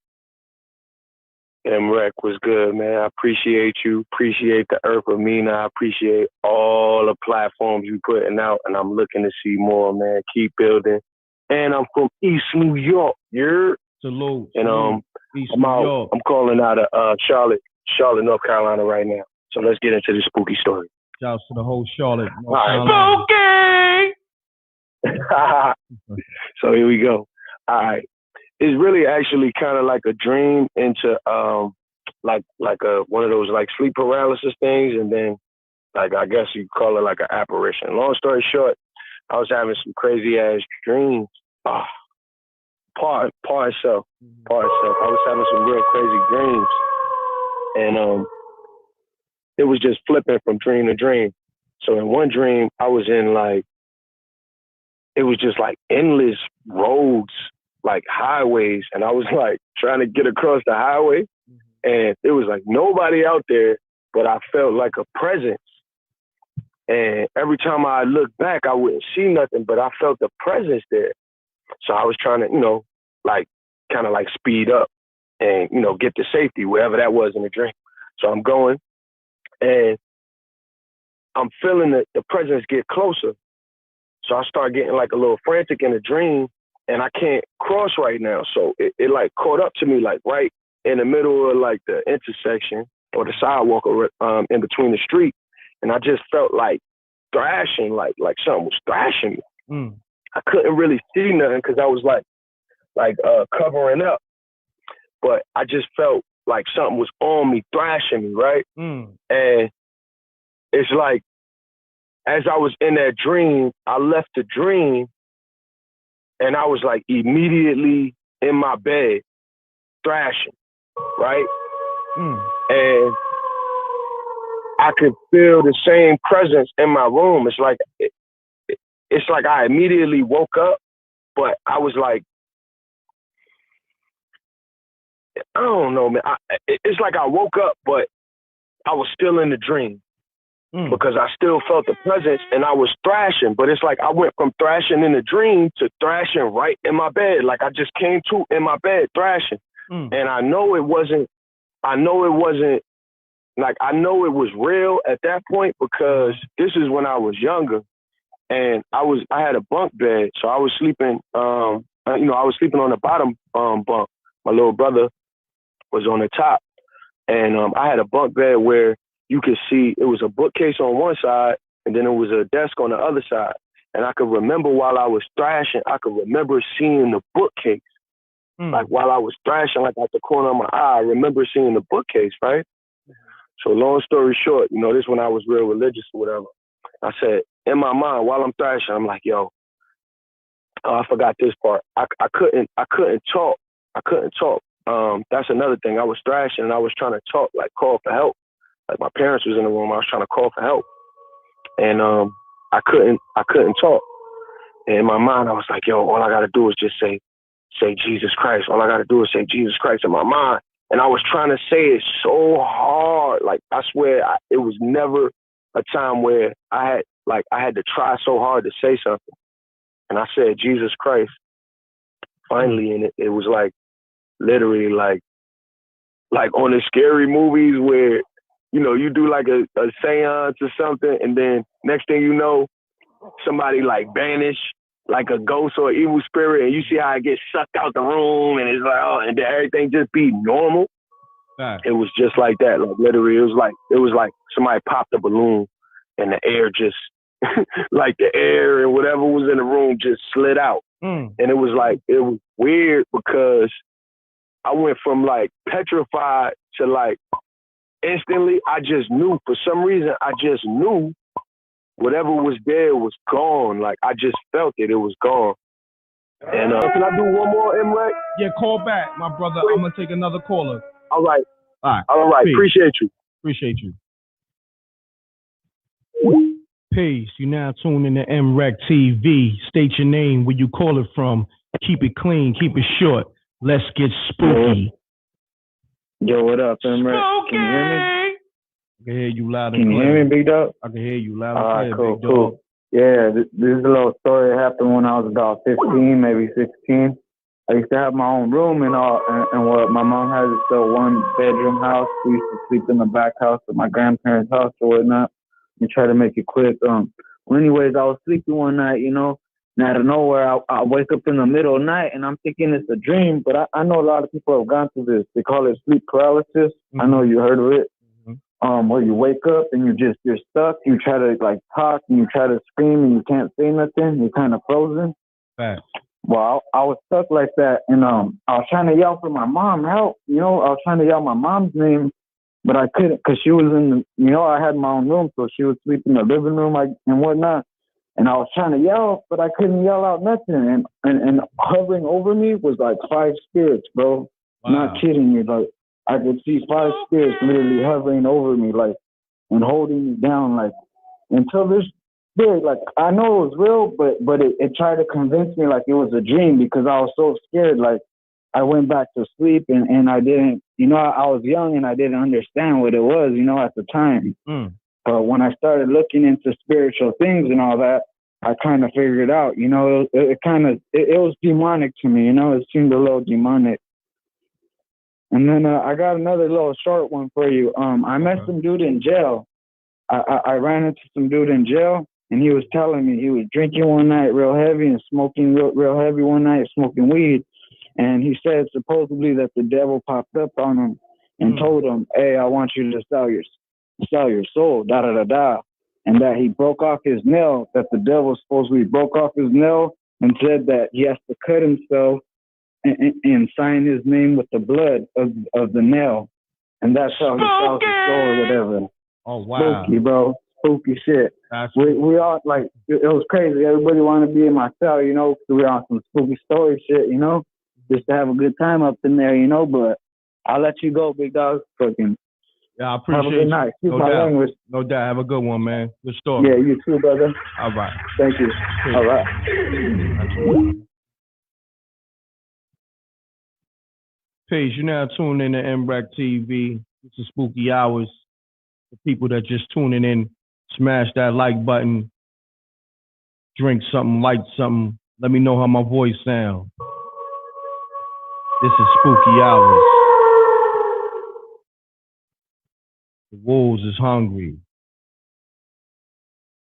M.Reck was good, man. I appreciate you. Appreciate the Earth of Mina. I appreciate all the platforms you putting out, and I'm looking to see more, man. Keep building. And I'm from East New York. You're salute. And East I'm New out. York. I'm calling out of Charlotte, North Carolina right now. So let's get into the spooky story. Shouts to the whole Charlotte, North All Carolina. Spooky! So here we go. All right. It's really actually kind of like a dream into like one of those like sleep paralysis things, and then like I guess you call it like an apparition. Long story short, I was having some crazy ass dreams. Part itself. I was having some real crazy dreams, and it was just flipping from dream to dream. So in one dream, I was in like, it was just like endless roads like highways, and I was like trying to get across the highway, and there was like nobody out there, but I felt like a presence. And every time I looked back, I wouldn't see nothing, but I felt the presence there. So I was trying to, like kind of like speed up and, get to safety, wherever that was in the dream. So I'm going and I'm feeling the presence get closer. So I start getting like a little frantic in the dream, and I can't cross right now. So it like caught up to me, like right in the middle of like the intersection or the sidewalk or in between the street. And I just felt like thrashing, like something was thrashing me. I couldn't really see nothing because I was like covering up, but I just felt like something was on me, thrashing me, right? And it's like, as I was in that dream, I left the dream and I was like immediately in my bed, thrashing, right? And I could feel the same presence in my room. It's like I immediately woke up, but I was like, I don't know, man. It's like I woke up, but I was still in the dream because I still felt the presence and I was thrashing. But it's like I went from thrashing in the dream to thrashing right in my bed. Like I just came to in my bed thrashing. And I know it wasn't, like, I know it was real at that point because this is when I was younger and I had a bunk bed. So I was sleeping, I was sleeping on the bottom bunk. My little brother was on the top. And I had a bunk bed where you could see it was a bookcase on one side and then it was a desk on the other side. And I could remember while I was thrashing, I could remember seeing the bookcase. Like while I was thrashing, like at the corner of my eye, I remember seeing the bookcase, right? So long story short, this when I was real religious or whatever. I said, in my mind, while I'm thrashing, I'm like, yo, I forgot this part. I couldn't talk. I couldn't talk. That's another thing. I was thrashing and I was trying to talk, like call for help. Like my parents was in the room. I was trying to call for help. And I couldn't talk. And in my mind, I was like, yo, all I got to do is just say Jesus Christ. All I got to do is say Jesus Christ in my mind. And I was trying to say it so hard. Like, I swear, it was never a time where I had to try so hard to say something. And I said, Jesus Christ, finally. And it was like, literally like on the scary movies where, you do like a seance or something. And then next thing you know, somebody like banish like a ghost or evil spirit, and you see how it gets sucked out the room, and it's like, oh, and then everything just be normal. It was just like that. Like literally, it was like somebody popped a balloon, and the air just, like the air and whatever was in the room just slid out, and it was weird because I went from like petrified to like instantly. I just knew for some reason. I just knew. Whatever was there was gone. Like, I just felt it. It was gone. And can I do one more, M.Reck? Yeah, call back, my brother. I'm going to take another caller. All right. All right. Peace. Appreciate you. Appreciate you. Peace. You now tuned in to MRecktv. State your name, where you call it from. Keep it clean. Keep it short. Let's get spooky. Yo, what up, M.Reck? Can you hear me? I can hear you loud and clear. Can you hear me, Big Dog? I can hear you loud and clear, Big Dog. Cool. Yeah, this is a little story that happened when I was about 15, maybe 16. I used to have my own room and all, and what my mom has is still one bedroom house. We used to sleep in the back house of my grandparents' house or whatnot. And try to make it quick. Well, anyways, I was sleeping one night, and out of nowhere, I wake up in the middle of the night, and I'm thinking it's a dream. But I know a lot of people have gone through this. They call it sleep paralysis. I know you heard of it. Where you wake up and you're stuck. You try to like talk and you try to scream and you can't say nothing. You're kind of frozen. Right. Well, I was stuck like that, and I was trying to yell for my mom, help. I was trying to yell my mom's name, but I couldn't because she was in the. I had my own room, so she was sleeping in the living room and whatnot. And I was trying to yell, but I couldn't yell out nothing. And hovering over me was like 5 spirits, bro. Wow. Not kidding you, like. I could see 5 spirits literally hovering over me, like, and holding me down, like, until this Dude, like I know it was real, but it tried to convince me like it was a dream because I was so scared. Like I went back to sleep and I didn't, I was young and I didn't understand what it was, at the time. But when I started looking into spiritual things and all that, I kind of figured it out. It was demonic to me. It seemed a little demonic. And then I got another little short one for you. I met some dude in jail. I ran into some dude in jail, and he was telling me he was drinking one night real heavy and smoking real heavy one night, smoking weed. And he said supposedly that the devil popped up on him and told him, "Hey, I want you to sell your soul, da da da da." And that he broke off his nail, that the devil supposedly broke off his nail and said that he has to cut himself and sign his name with the blood of the nail. And that's how he sells his soul or whatever. Oh, wow. Spooky, bro. Spooky shit. We all, like, it was crazy. Everybody wanted to be in my cell, because we were on some spooky story shit, just to have a good time up in there, but I'll let you go, big dog. Fucking. Yeah, I appreciate have a good night. No doubt. No doubt. Have a good one, man. Good story. Yeah, you too, brother. All right. Thank you. All right. Peace. You're now tuned in to MRecktv. This is Spooky Hours. The people that just tuning in, smash that like button. Drink something, light something. Let me know how my voice sounds. This is Spooky Hours. The wolves is hungry.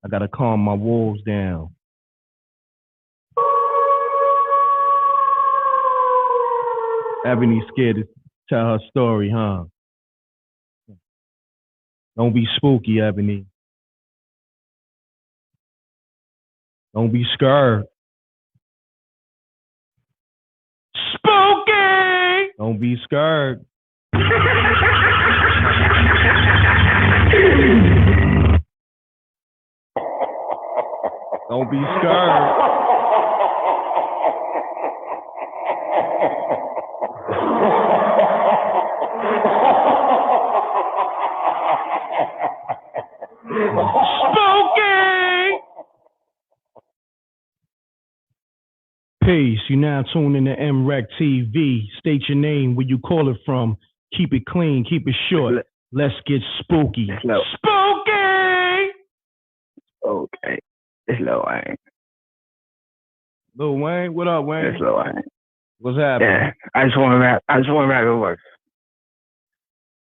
I gotta calm my wolves down. Ebony scared to tell her story, huh? Don't be spooky, Ebony. Don't be scared. Spooky! Don't be scared. Don't be scared. Spooky! Peace. You now tune in to MRecktv. State your name, where you call it from. Keep it clean, keep it short. Let's get spooky. Spooky! Okay. It's Lil Wayne. Lil Wayne? What up, Wayne? It's Lil Wayne. What's happening? Yeah. I just want to rap a verse.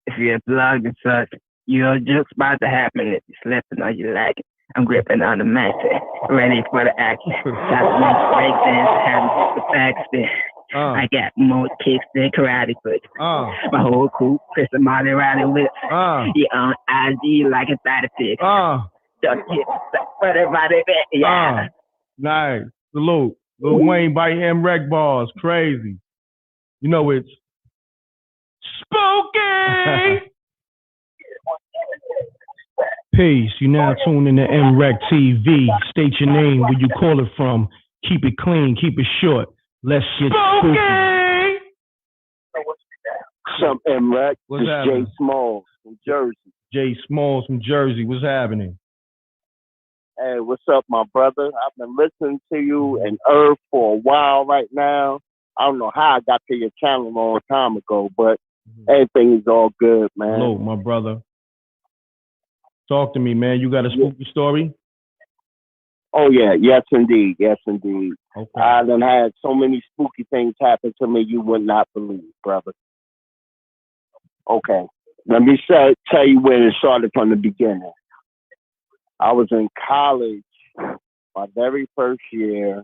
If you're plugged and such, you're just about to happen. If you're slipping or you're lacking, I'm gripping on the maxi, ready for the action. Got to make breakdance, having the backspin. I got more kicks than karate foots. My whole crew, Chris and Molly riding with. You on IG like a 36. Just hit for everybody back. Yeah. Nice. Salute. Lil Wayne by M.Reck bars. Crazy. You know it's spooky. Peace. You now tune in to MRecktv. State your name, where you call it from. Keep it clean, keep it short. Let's get spooky. What's up, M.Reck? What's This is happening? Jay Smalls from Jersey. Jay Smalls from Jersey. What's happening? Hey, what's up, my brother? I've been listening to you and Earth for a while right now. I don't know how I got to your channel a long time ago, but everything is all good, man. Hello, my brother. Talk to me, man. You got a spooky story? Oh, yeah. Yes, indeed. Yes, indeed. Okay. I done had so many spooky things happen to me you would not believe, brother. Okay. Let me tell you where it started from the beginning. I was in college my very first year,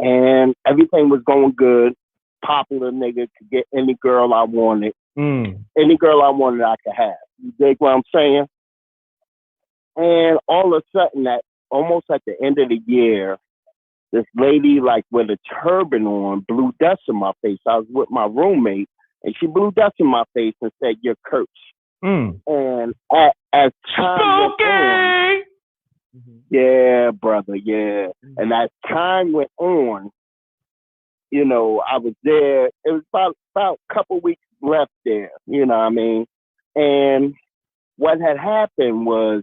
and everything was going good. Popular nigga, could get any girl I wanted. Any girl I wanted, I could have. You dig what I'm saying? And all of a sudden, almost at the end of the year, this lady, like with a turban on, blew dust in my face. I was with my roommate, and she blew dust in my face and said, "You're cursed." And as time went on, yeah, brother, yeah. And as time went on, you know, I was there. It was about a couple weeks left there, you know what I mean? And what had happened was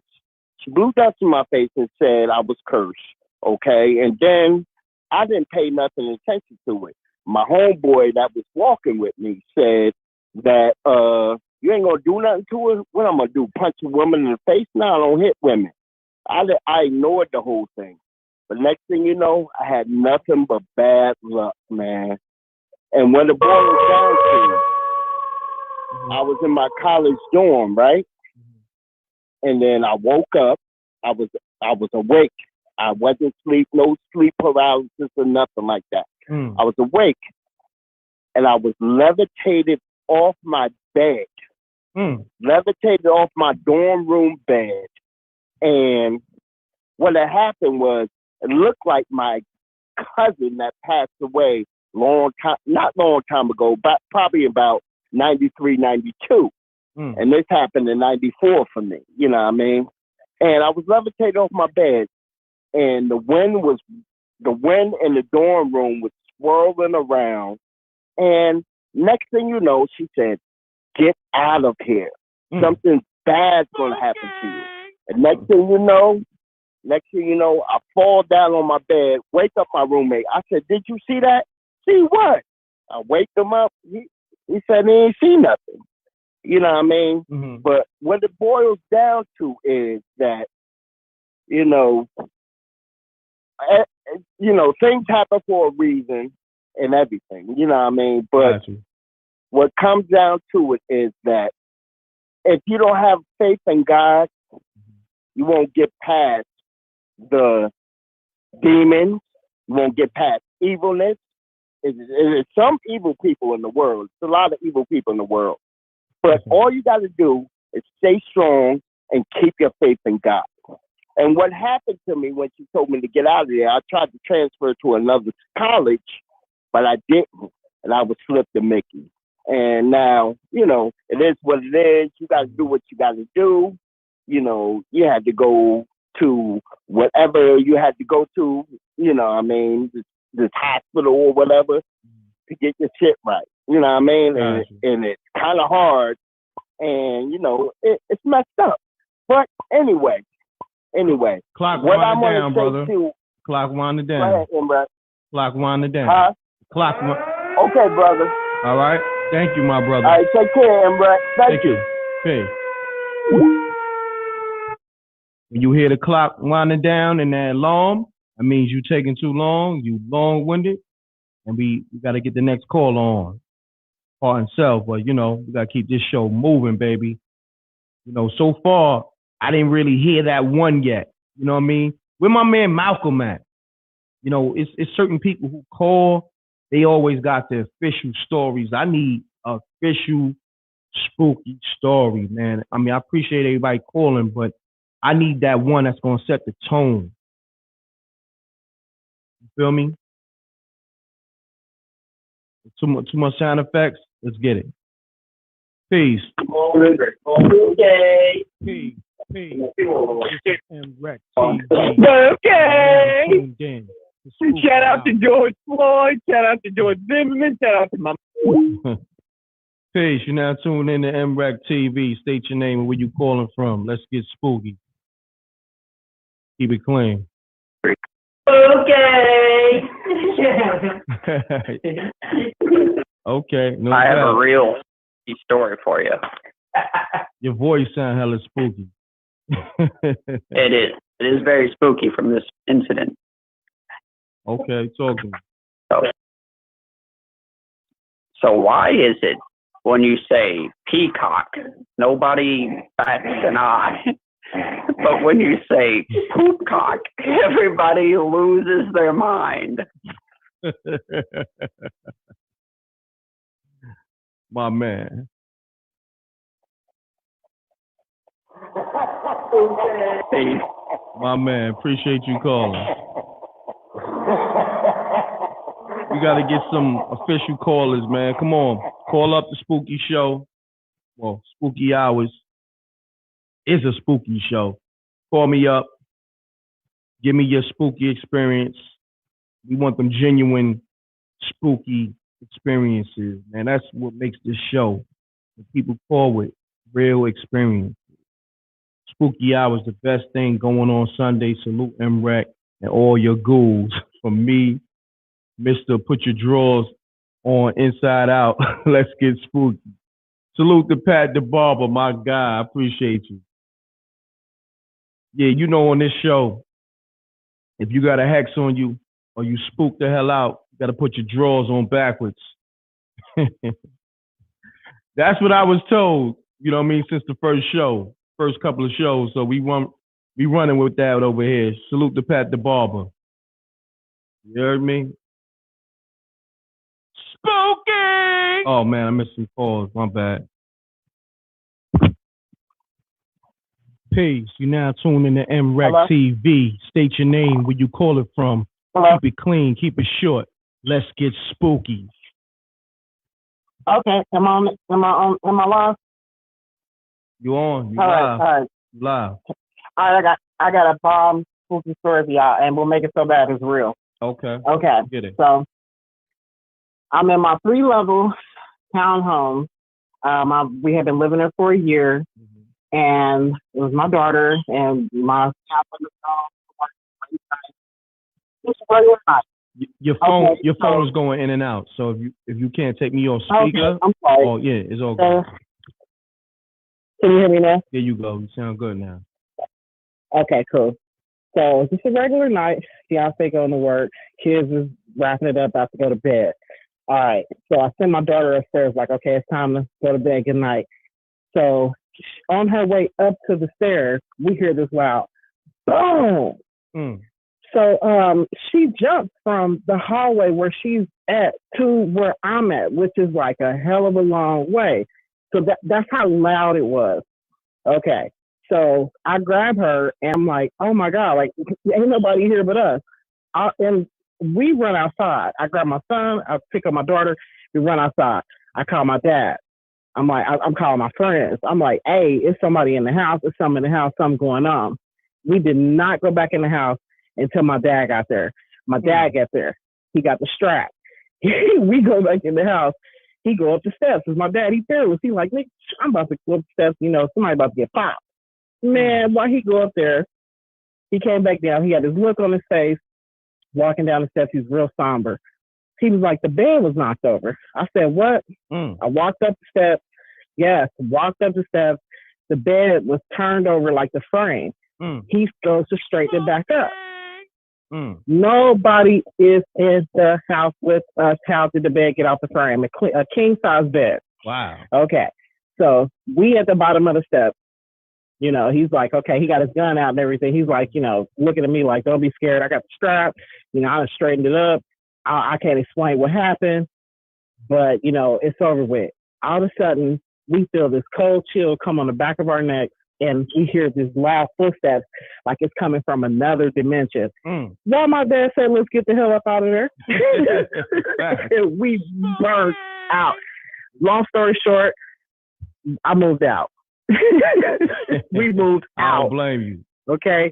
She blew dust in my face and said I was cursed. Okay, and then I didn't pay nothing attention to it. My homeboy that was walking with me said that you ain't gonna do nothing to her. What I'm gonna do? Punch a woman in the face? No, I don't hit women. I ignored the whole thing. But next thing you know, I had nothing but bad luck, man. And when the boy was down to, I was in my college dorm, right? And then I woke up. I was awake. I wasn't no sleep paralysis or nothing like that. I was awake, and I was levitated off my bed, levitated off my dorm room bed. And what had happened was, it looked like my cousin that passed away not long time ago, but probably about 93, 92. And this happened in 94 for me, you know what I mean? And I was levitated off my bed, and the wind in the dorm room was swirling around. And next thing you know, she said, "Get out of here. Something bad's gonna happen to you." And next thing you know, I fall down on my bed, wake up my roommate. I said, "Did you see that?" "See what?" I wake him up. He said he ain't see nothing. You know what I mean? But what it boils down to is that, things happen for a reason and everything. You know what I mean? But what comes down to it is that if you don't have faith in God, you won't get past the demons. You won't get past evilness. There's some evil people in the world. There's a lot of evil people in the world. But all you got to do is stay strong and keep your faith in God. And what happened to me when she told me to get out of there, I tried to transfer to another college, but I didn't. And I was flipped to Mickey. And now, it is what it is. You got to do what you got to do. You had to go to whatever you had to go to, this hospital or whatever to get your shit right. You know what I mean? And it's kind of hard. And, it's messed up. But anyway. Clock what winding I'm down, brother. Too, Clock winding down. Go ahead, M.Reck. Clock winding down. Huh? Okay, brother. All right. Thank you, my brother. All right, take care, M.Reck. Thank you. Hey. When you hear the clock winding down and that alarm, that means you taking too long, you long-winded, and we got to get the next call on. Heart and self, but we got to keep this show moving, baby. So far, I didn't really hear that one yet. You know what I mean? Where my man Malcolm at? It's certain people who call, they always got the official stories. I need official spooky story, man. I mean, I appreciate everybody calling, but I need that one that's going to set the tone. You feel me? Too much sound effects? Let's get it. Peace. Okay. Peace. M.Reck TV. Okay. Shout out to George Floyd. Shout out to George Zimmerman. Shout out to my. Peace. You're now tuned in to M.Reck TV. State your name and where you calling from. Let's get spooky. Keep it clean. Okay. Okay. No I have doubt. a real story for you. Your voice sound hella spooky. It is. It is very spooky from this incident. Okay, talking. So why is it when you say peacock, nobody bats an eye, but when you say poopcock, everybody loses their mind? My man. My man, appreciate you calling. We got to get some official callers, man. Come on. Call up the Spooky Show. Well, Spooky Hours is a spooky show. Call me up. Give me your spooky experience. We want them genuine spooky experiences, man. That's what makes this show. People call with real experience. Spooky Hours, the best thing going on Sunday. Salute M.Reck and all your ghouls. From me, Mr. Put Your Drawers on Inside Out. Let's get spooky. Salute to Pat the Barber, my guy. I appreciate you. Yeah, you know, on this show, if you got a hex on you or you spook the hell out, you got to put your drawers on backwards. That's what I was told, you know what I mean, since the first couple of shows. So we running with that over here. Salute to Pat the Barber. You heard me? Spooky! Oh, man, I missed some calls. My bad. Peace. You now tune in to MRecktv. State your name, where you call it from. Hello? Keep it clean. Keep it short. Let's get spooky. Okay, am I live? You on? You All live? right. You live. All right, I got a bomb spooky story for y'all, and we'll make it so bad it's real. Okay. Okay. Get it. So I'm in my 3-level townhome. We had been living there for a year, and it was my daughter and my Your phone is going in and out. So if you can't take me off speaker, okay, I'm sorry. Oh yeah, it's all good. Can you hear me now? There you go. You sound good now. Okay, cool. So it's just a regular night. Fiance going to work. Kids is wrapping it up, about to go to bed. All right. So I send my daughter upstairs, like, okay, it's time to go to bed. Good night. So on her way up to the stairs, we hear this loud boom. So she jumped from the hallway where she's at to where I'm at, which is like a hell of a long way. So that's how loud it was. Okay. So I grab her and I'm like, oh my God, like ain't nobody here but us. And we run outside. I grab my son, I pick up my daughter, we run outside. I call my dad. I'm like, I'm calling my friends. I'm like, hey, it's somebody in the house. It's something in the house, something going on. We did not go back in the house until my dad got there. My dad got there. He got the strap. We go back in the house. He go up the steps. It's my dad. He fearless. He like, Nick, I'm about to go up the steps. You know, somebody about to get popped. Man, while he go up there, he came back down. He had this look on his face, walking down the steps. He was real somber. He was like, the bed was knocked over. I said, what? I walked up the steps. Yes, walked up the steps. The bed was turned over like the frame. He goes to straighten it back up. Nobody is in the house with us. How did the bed get off the frame? A king size bed. Wow. Okay. So we at the bottom of the steps. You know, he's like, okay, he got his gun out and everything. He's like, you know, looking at me like, don't be scared. I got the strap. You know, I straightened it up. I can't explain what happened, but, you know, it's over with. All of a sudden, we feel this cold chill come on the back of our neck, and we hear this loud footsteps like it's coming from another dimension. While my dad said, let's get the hell up out of there. We burned out. Long story short, I moved out. We moved out. I don't blame you. Okay.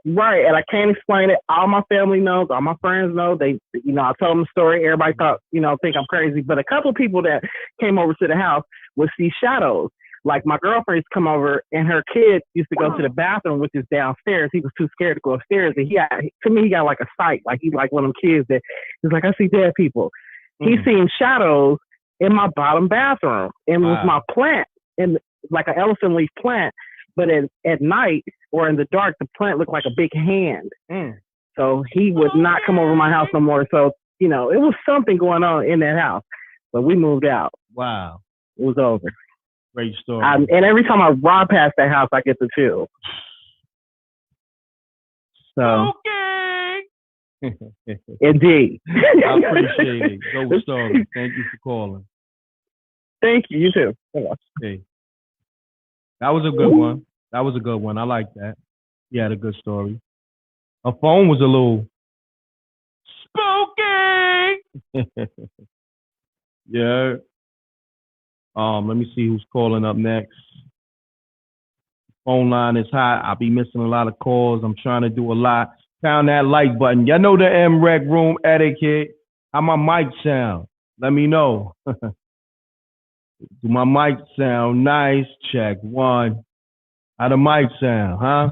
Right. And I can't explain it. All my family knows, all my friends know. They, you know, I told them the story. Everybody thought, you know, think I'm crazy. But a couple of people that came over to the house would see shadows. Like my girlfriend used to come over and her kid used to go to the bathroom, which is downstairs. He was too scared to go upstairs. And he got like a sight. Like he's like one of them kids that he's like, I see dead people. He seen shadows in my bottom bathroom. And it was my plant, and like an elephant leaf plant. But at night or in the dark, the plant looked like a big hand. So he would not come over my house no more. So, you know, it was something going on in that house. But we moved out. Wow. It was over. Great story. And every time I ride past that house, I get the chill. So. Indeed. I appreciate it. Dope story. Thank you for calling. Thank you. You too. Hey. That was a good one. That was a good one. I like that. You had a good story. Her phone was a little spooky. Yeah. Let me see who's calling up next. Phone line is hot. I'll be missing a lot of calls. I'm trying to do a lot. Pound that like button. Y'all know the M.Reck room etiquette. How my mic sound? Let me know. Do my mic sound nice? Check 1. How the mic sound, huh?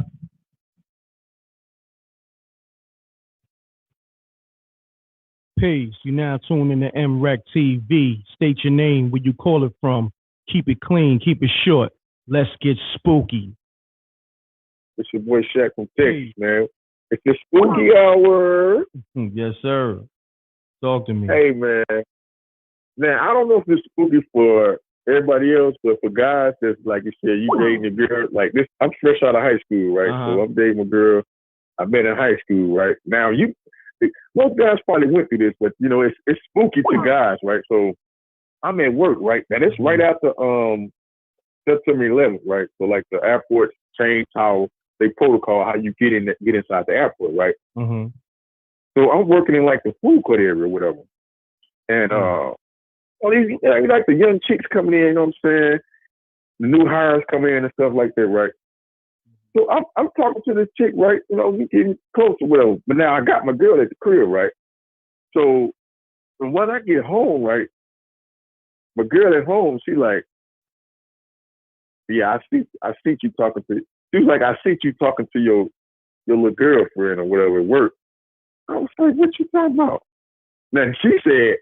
Peace. You now tune in to MRecktv. State your name, where you call it from. Keep it clean, keep it short. Let's get spooky. It's your boy Shaq from Texas, man. It's the spooky hour. Yes, sir. Talk to me. Hey, man. Now, I don't know if it's spooky for everybody else, but for guys that's, like you said, you dating a girl, like this, I'm fresh out of high school, right? So I'm dating a girl I met in high school, right? Now, most guys probably went through this, but, you know, it's spooky to guys, right? So I'm at work, right? Now, this right after September 11th, right? So, like, the airports change how they protocol, how you get inside the airport, right? Mm-hmm. So I'm working in, like, the food court area or whatever. And, all these, like the young chicks coming in, you know what I'm saying? The new hires coming in and stuff like that, right? So I'm talking to this chick, right? You know, we getting close or whatever. But now I got my girl at the crib, right? So when I get home, right, my girl at home, she like, yeah, I see you talking to. She was like, I see you talking to your little girlfriend or whatever at work. I was like, what you talking about? Now she said,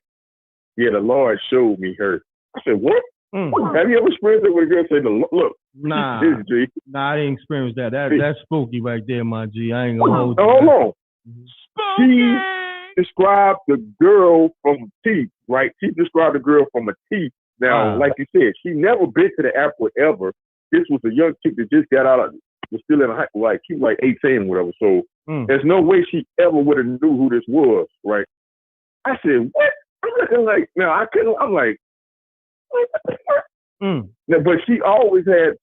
yeah, the Lord showed me her. I said, what? Have you ever experienced it with a girl say, look, Nah, this G? Nah, I didn't experience that. That's spooky right there, my G. I ain't gonna hold you. Hold on. She described the girl from T, right? She described the girl from a T. Now, like you said, she never been to the airport ever. This was a young chick that just got out of, was still in high, like she was like 18 or whatever. So there's no way she ever would have knew who this was, right? I said, what? I'm looking like, now I couldn't, I'm like, what the fuck? Now, but she always had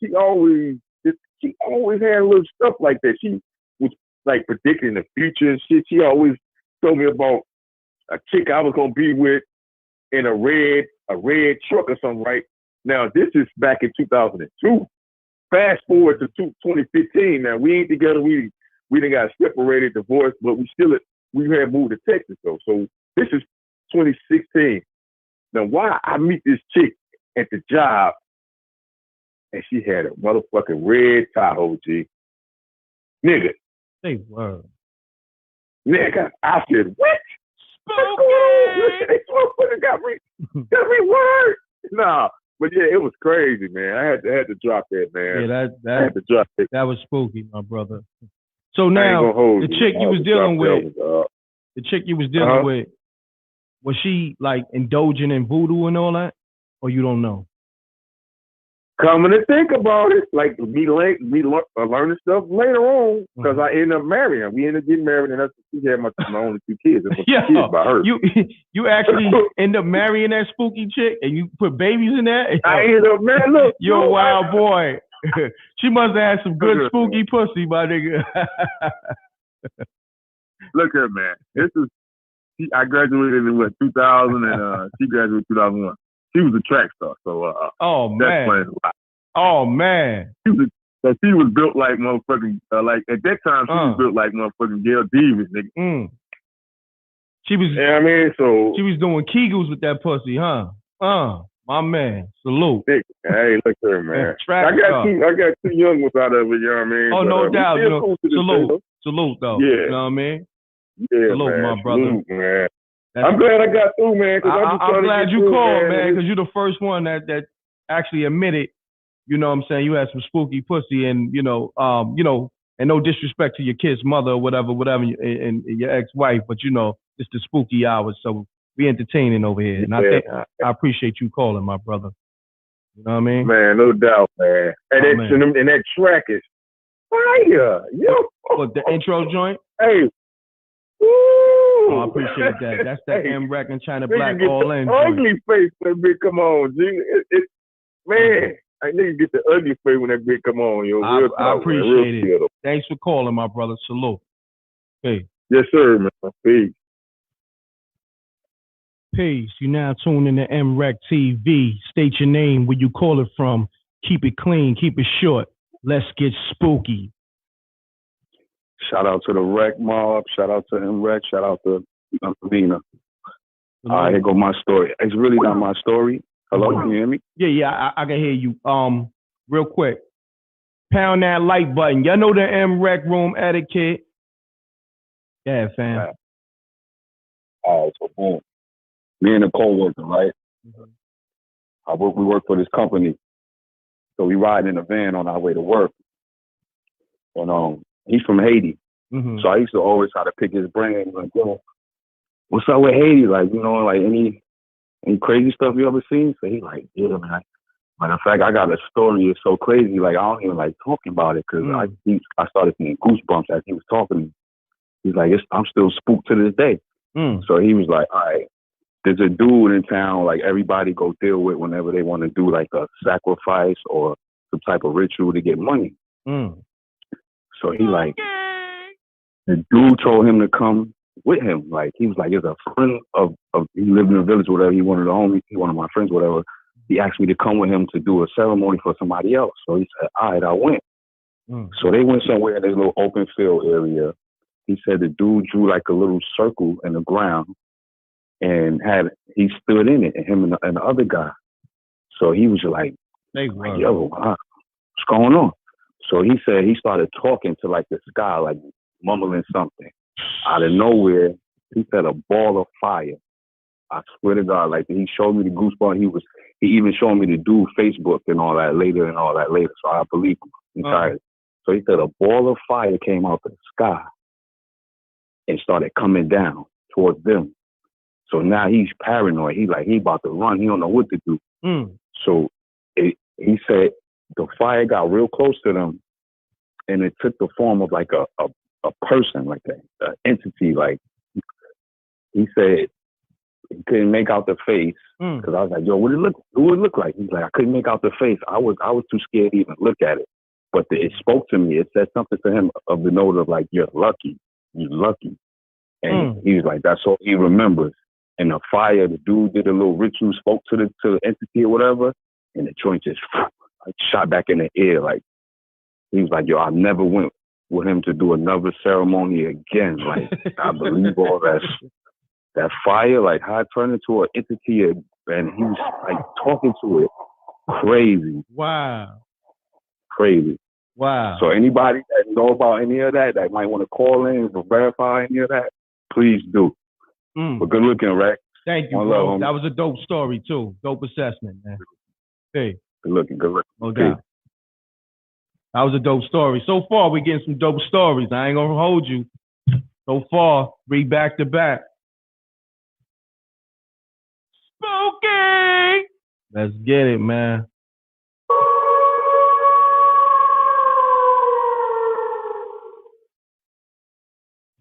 little stuff like that. She was like predicting the future and shit. She always told me about a chick I was gonna be with in a red truck or something, right? Now this is back in 2002. Fast forward to 2015. Now we ain't together. We done got separated, divorced, but we had moved to Texas though. So this is 2016. Now why I meet this chick at the job and she had a motherfucking red Tahoe, G. Nigga. Say word. Nigga, I said, what? Spooky! This motherfucker got me word. Nah, but yeah, it was crazy, man. I had to drop that, man. Yeah, I had to drop it. That was spooky, my brother. So now, the chick you was dealing with, was she like indulging in voodoo and all that? Or you don't know? Coming to think about it, like me learning stuff later on, because I ended up marrying her. We ended up getting married, and she had my only 2 kids. That's kids by her. You actually end up marrying that spooky chick, and you put babies in there? I ended up, man, look. You're a wild boy. She must have had some good spooky pussy, my nigga. Look here, man. I graduated in 2000, and she graduated in 2001. She was a track star, so oh man, that's a lot. Oh man, she was built like motherfucking like at that time she was built like motherfucking Gail Davis, nigga. She was, yeah, I mean, so she was doing Kegels with that pussy, huh? My man, salute. Hey, look here, man. I got 2 young ones out of it, you know what I mean? Oh, no doubt, you know, salute though. Yeah, you know what I mean? Yeah, salute, man. my brother. Salute, man. I'm glad I got through, man. I'm glad you called, man, because you're the first one that actually admitted, you know what I'm saying, you had some spooky pussy, and you know, and no disrespect to your kid's mother or whatever, and your ex-wife, but you know, it's the spooky hours, so we entertaining over here, and I appreciate you calling, my brother. You know what I mean? Man, no doubt, man. And that track is fire, yo. What, the intro joint? Hey. Oh, I appreciate that. That's that M.Reck and China Black all in. Ugly face when that bitch come on, G. Man, I need to get the ugly face when that bitch come on, yo. I appreciate it. Thanks for calling, my brother. Salute. Hey. Yes, sir, man. Peace. Peace. You now tune in to MRecktv. State your name, where you call it from. Keep it clean. Keep it short. Let's get spooky. Shout out to the Rec Mob. Shout out to M.Reck. Shout out to Vina. All right, here go my story. It's really not my story. Hello, can you hear me? Yeah, I can hear you. Real quick. Pound that like button. Y'all know the M.Reck room etiquette. Yeah, fam. All right, so boom. Me and a coworker, right? We work for this company. So we ride in a van on our way to work. And he's from Haiti. So I used to always try to pick his brain, like, yo, what's up with Haiti? Like, you know, like any crazy stuff you ever seen? So he's like, yeah, man. Matter of fact, I got a story that's so crazy, like I don't even like talking about it because I started seeing goosebumps as he was talking to me. He's like, I'm still spooked to this day. So he was like, all right, there's a dude in town, like everybody go deal with whenever they want to do like a sacrifice or some type of ritual to get money. So he like, the dude told him to come with him. Like he was like, there's a friend of he lived in a village or whatever. He one of the homies, he one of my friends, whatever. He asked me to come with him to do a ceremony for somebody else. So he said, all right, I went. So they went somewhere in this little open field area. He said the dude drew like a little circle in the ground and he stood in it, and him and the other guy. So he was like yo, what's going on? So he said he started talking to like the sky, like mumbling something. Out of nowhere, he said a ball of fire. I swear to God, like he showed me the goosebumps. He even showed me to do Facebook and all that later. So I believe him entirely. So he said a ball of fire came out the sky and started coming down towards them. So now he's paranoid. He about to run. He don't know what to do. So he said the fire got real close to them, and it took the form of like a person, like an entity. Like he said, he couldn't make out the face because I was like, yo, what would it look like? He's like, I couldn't make out the face. I was too scared to even look at it. But it spoke to me. It said something to him of the note of like, you're lucky. And he was like, that's all he remembers. And the fire, the dude did a little ritual, spoke to the entity or whatever, and the joint just like shot back in the air. Like he was like, yo, I never went with him to do another ceremony again. Like I believe all that fire, like how it turned into an entity, and he was like talking to it. Crazy. Wow. Crazy. Wow. So anybody that know about any of that might want to call in to verify any of that, please do. But good looking, Reck. Thank you, One bro. love, That was a dope story too. Dope assessment, man. Hey. Good looking. No doubt. That was a dope story. So far, we're getting some dope stories. I ain't gonna hold you. So far, read back to back. Spooky! Let's get it, man.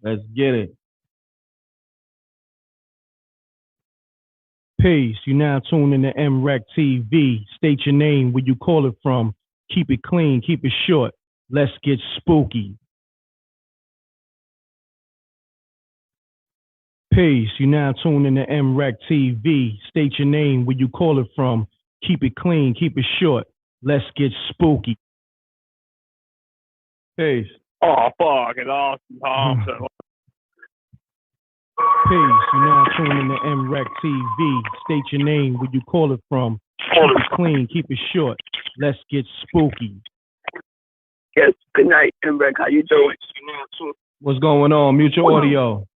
Let's get it. Peace. You now tune in to MRecktv. State your name, where you call it from. Keep it clean, keep it short. Let's get spooky. Peace. You now tune in to MRecktv. State your name, where you call it from. Keep it clean, keep it short. Let's get spooky. Peace. Oh, fuck, it's awesome. Peace. You now tune in to MRecktv. State your name, where you call it from. Keep it clean, keep it short. Let's get spooky. Yes, good night, M.Reck. How you doing? What's going on? Mute your audio.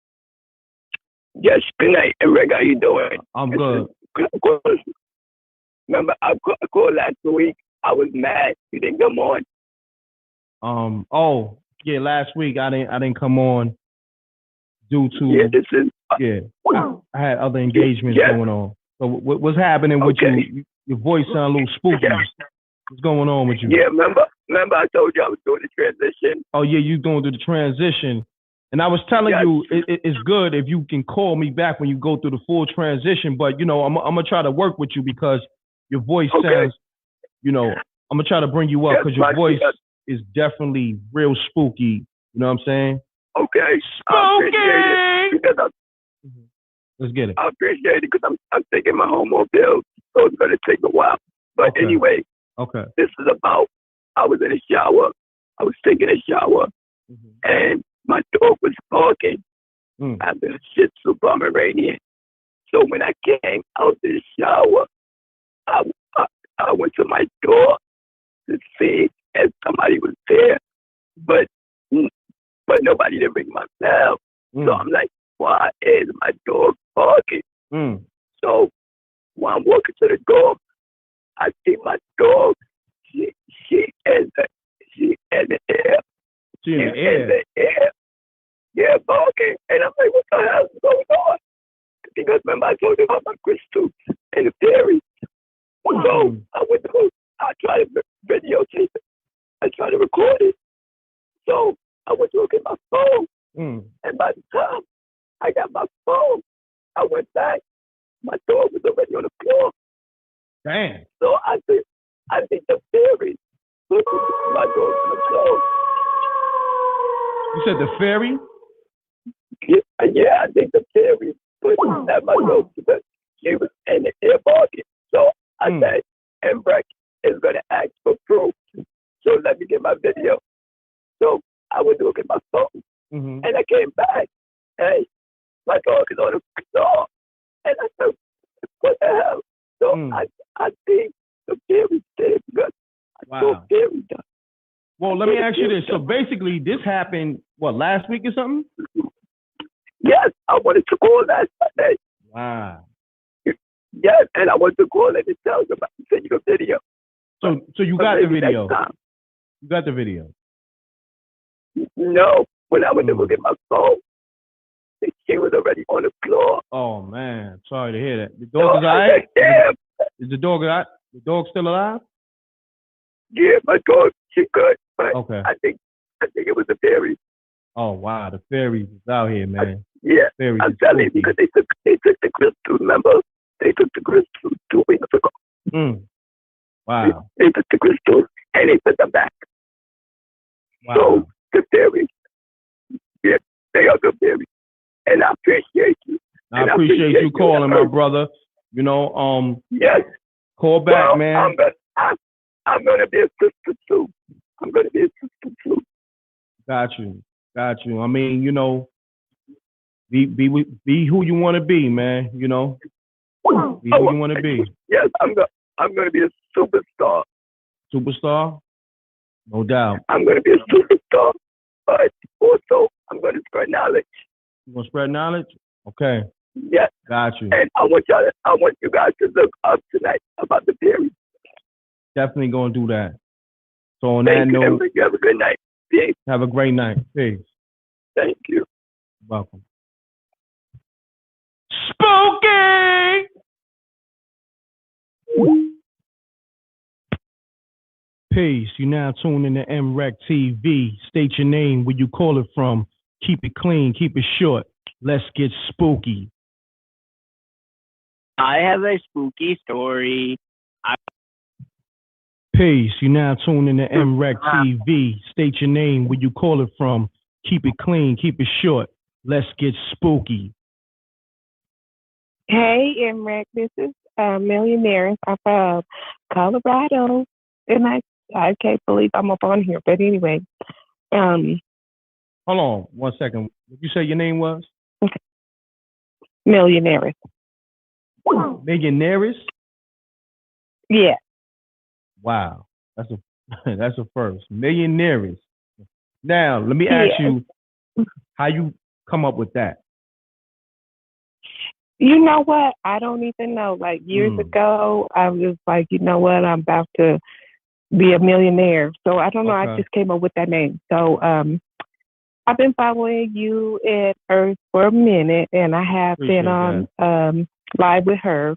Yes, good night, M.Reck. How you doing? I'm good. Remember, I called last week. I was mad. You didn't come on. Oh, yeah, last week I didn't come on due to I had other engagements going on. So what's happening with you? Your voice sounds a little spooky. What's going on with you? Yeah, remember I told you I was doing the transition. Oh yeah, you going through the transition. And I was telling you it's good if you can call me back when you go through the full transition, but you know, I'm gonna try to work with you because your voice sounds, you know, I'm gonna try to bring you up because your voice is definitely real spooky. You know what I'm saying? Okay. Spooky! Let's get it. I appreciate it because I'm taking my homework bill, so it's gonna take a while. But anyway, this is about, I was in a shower. I was taking a shower, and my dog was barking. I've been a Shih Tzu Pomeranian. So when I came out of the shower, I went to my door to see and somebody was there, but nobody didn't ring my bell. So I'm like, why is my dog barking? So while I'm walking to the door, I see my dog. She in the air. She in the air. In the air. Yeah, barking. And I'm like, what the hell is going on? Because remember I told you about my crystals and the fairies. So I tried to videotape it. I tried to record it. So I went to look at my phone. And by the time I got my phone, I went back. My dog was already on the floor. Damn. So I think the fairies put my dog on the floor. You said the fairy? Yeah, I think the fairies put at my dog because she was in the air barking. So I said, M.Reck is going to ask for proof. So let me get my video. So I went to look at my phone. And I came back. Hey, my dog is on the floor. And I said, what the hell? So I think the fairies did it because I saw fairies done. Well, let me ask you this. So basically, this happened, what, last week or something? Yes, I wanted to call that Sunday. Wow. Yes, and I wanted to call it and tell you about send you a video. So you got the video? You got the video? No. When I went to look at my phone, she was already on the floor. Oh, man. Sorry to hear that. The dog is all right? Damn. Is the dog all right? The dog still alive? Yeah, my dog, she good. But okay. I think it was the fairies. Oh, wow. The fairies is out here, man. Yeah. Fairies I'm telling you, because they took the crystals, remember? They took the crystals 2 weeks ago. Wow. They took the crystals and they put them back. Wow. So the fairies, yeah, they are good fairies. And I appreciate you. I appreciate you calling, my brother. You know, yes. Call back, man. I'm gonna be a sister too. I'm gonna be a sister too. Got you. I mean, you know, be who you want to be, man. You know, be who you want to be. Yes, I'm gonna be a superstar. Superstar? No doubt. I'm gonna be a superstar, but also I'm gonna spread knowledge. You want to spread knowledge? Okay. Yes. Got you. And I want you guys to look up tonight about the fairies. Definitely gonna do that. So on that note, you have a good night. Peace. Have a great night. Peace. Thank you. Welcome. Spooky! Peace. You now tune in to MRecktv. State your name, where you call it from. Keep it clean, keep it short. Let's get spooky. I have a spooky story. Peace. You now tune in to MRecktv. State your name, where you call it from. Keep it clean, keep it short. Let's get spooky. Hey, M.Reck, this is Millionaire. I'm from Colorado, and I can't believe I'm up on here. But anyway, hold on 1 second. Did you say your name was? Okay. Millionaire. Millionaires? Yeah. Wow, that's a first. Millionaires. Now, let me ask you, how you come up with that? You know what? I don't even know. Like years ago, I was like, you know what? I'm about to be a millionaire. So I don't know. I just came up with that name. So I've been following you at Earth for a minute, and I have been on live with her.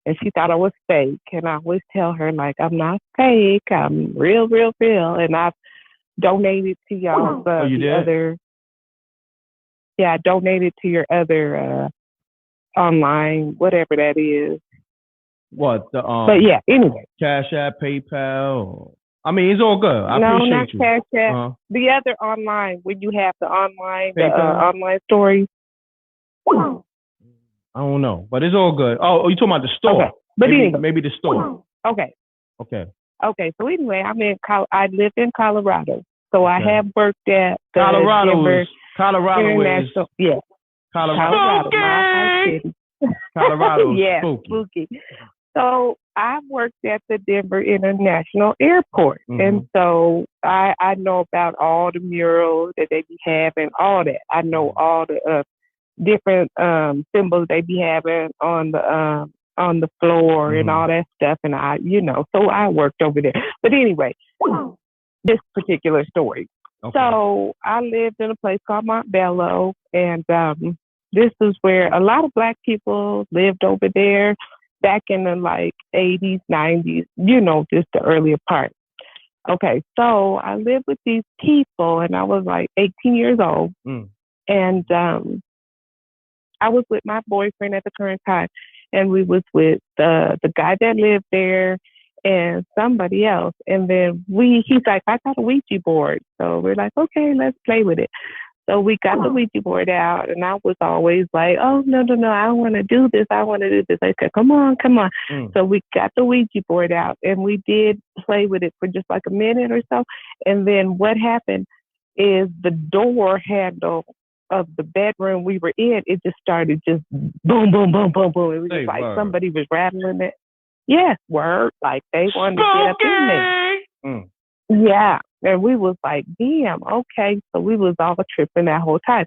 And she thought I was fake. And I always tell her, like, I'm not fake. I'm real, real, real. And I've donated to y'all other. Yeah, I donated to your other online, whatever that is. What? But yeah, anyway. Cash App, PayPal. I mean, it's all good. I appreciate you. No, not Cash App. The other online, when you have the online, online stories. I don't know, but it's all good. Oh, you talking about the store? Okay. But maybe the store. Okay. Okay. So anyway, I live in Colorado, so I have worked at the Colorado is International. Yeah. Colorado. My city. Colorado. Yeah, spooky. So I worked at the Denver International Airport, and so I know about all the murals that they be having, all that. I know all the different symbols they be having on the floor and all that stuff, and so I worked over there. But anyway, this particular story. Okay. So I lived in a place called Montbello, and this is where a lot of Black people lived over there back in the 80s, 90s, just the earlier part. Okay, so I lived with these people, and I was 18 years old, and I was with my boyfriend at the current time, and we was with the guy that lived there and somebody else. And then he's like, I got a Ouija board. So we're like, okay, let's play with it. So we got the Ouija board out, and I was always like, oh, no, I don't want to do this. I want to do this. I said, come on. So we got the Ouija board out, and we did play with it for just a minute or so. And then what happened is the door handle of the bedroom we were in, it just started just boom, boom, boom, boom, boom. It was just somebody was rattling it. Yes, word. They wanted to get up in there. Yeah. And we was like, damn, okay. So we was all tripping that whole time.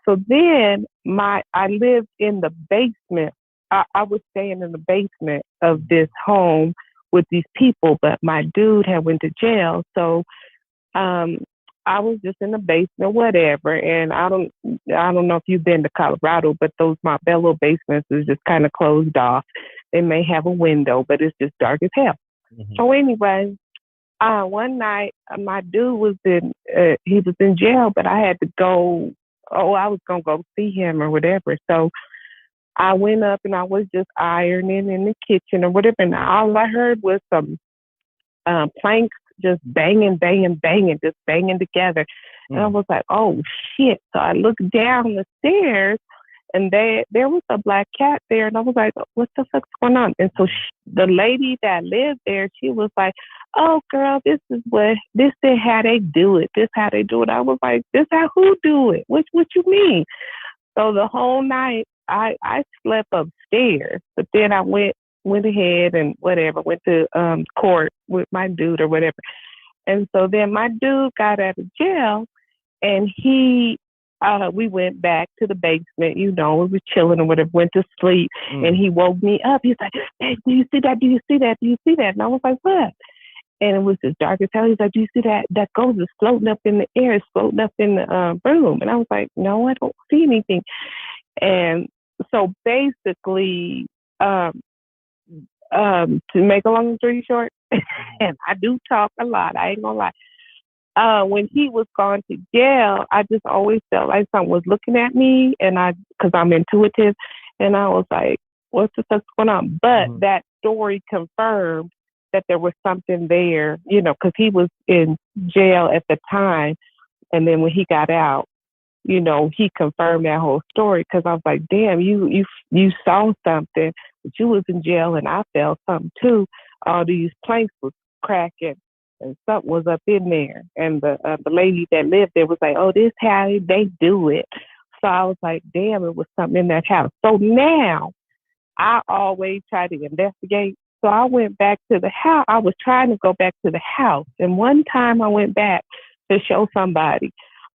So then I lived in the basement. I was staying in the basement of this home with these people, but my dude had went to jail. So I was just in the basement, whatever. And I don't know if you've been to Colorado, but those Montbello basements is just kind of closed off. They may have a window, but it's just dark as hell. So anyway, one night my dude was he was in jail, but I had to go. I was gonna go see him or whatever. So I went up and I was just ironing in the kitchen or whatever, and all I heard was some planks just banging, just banging together. And I was like, oh shit. So I looked down the stairs, and there was a black cat there, and I was like, what the fuck's going on? And so the lady that lived there, she was like, oh girl, this is how they do it. This how they do it. I was like, this how who do it? What you mean? So the whole night I slept upstairs, but then I went ahead and whatever, went to court with my dude or whatever. And so then my dude got out of jail, and we went back to the basement, we were chilling or whatever, went to sleep, and he woke me up. He's like, hey, do you see that? Do you see that? Do you see that? And I was like, what? And it was just dark as hell. He's like, do you see that? That ghost is floating up in the air. It's floating up in the room. And I was like, no, I don't see anything. And so basically, to make a long story short, and I do talk a lot, I ain't gonna lie. When he was gone to jail, I just always felt like someone was looking at me, and because I'm intuitive, and I was like, what's the fuck's going on? But that story confirmed that there was something there, because he was in jail at the time. And then when he got out, he confirmed that whole story, because I was like, damn, you saw something, but you was in jail, and I felt something too. All these planks was cracking, and something was up in there. And the lady that lived there was like, oh, this how they do it. So I was like, damn, it was something in that house. So now I always try to investigate. So I went back to the house. I was trying to go back to the house. And one time I went back to show somebody,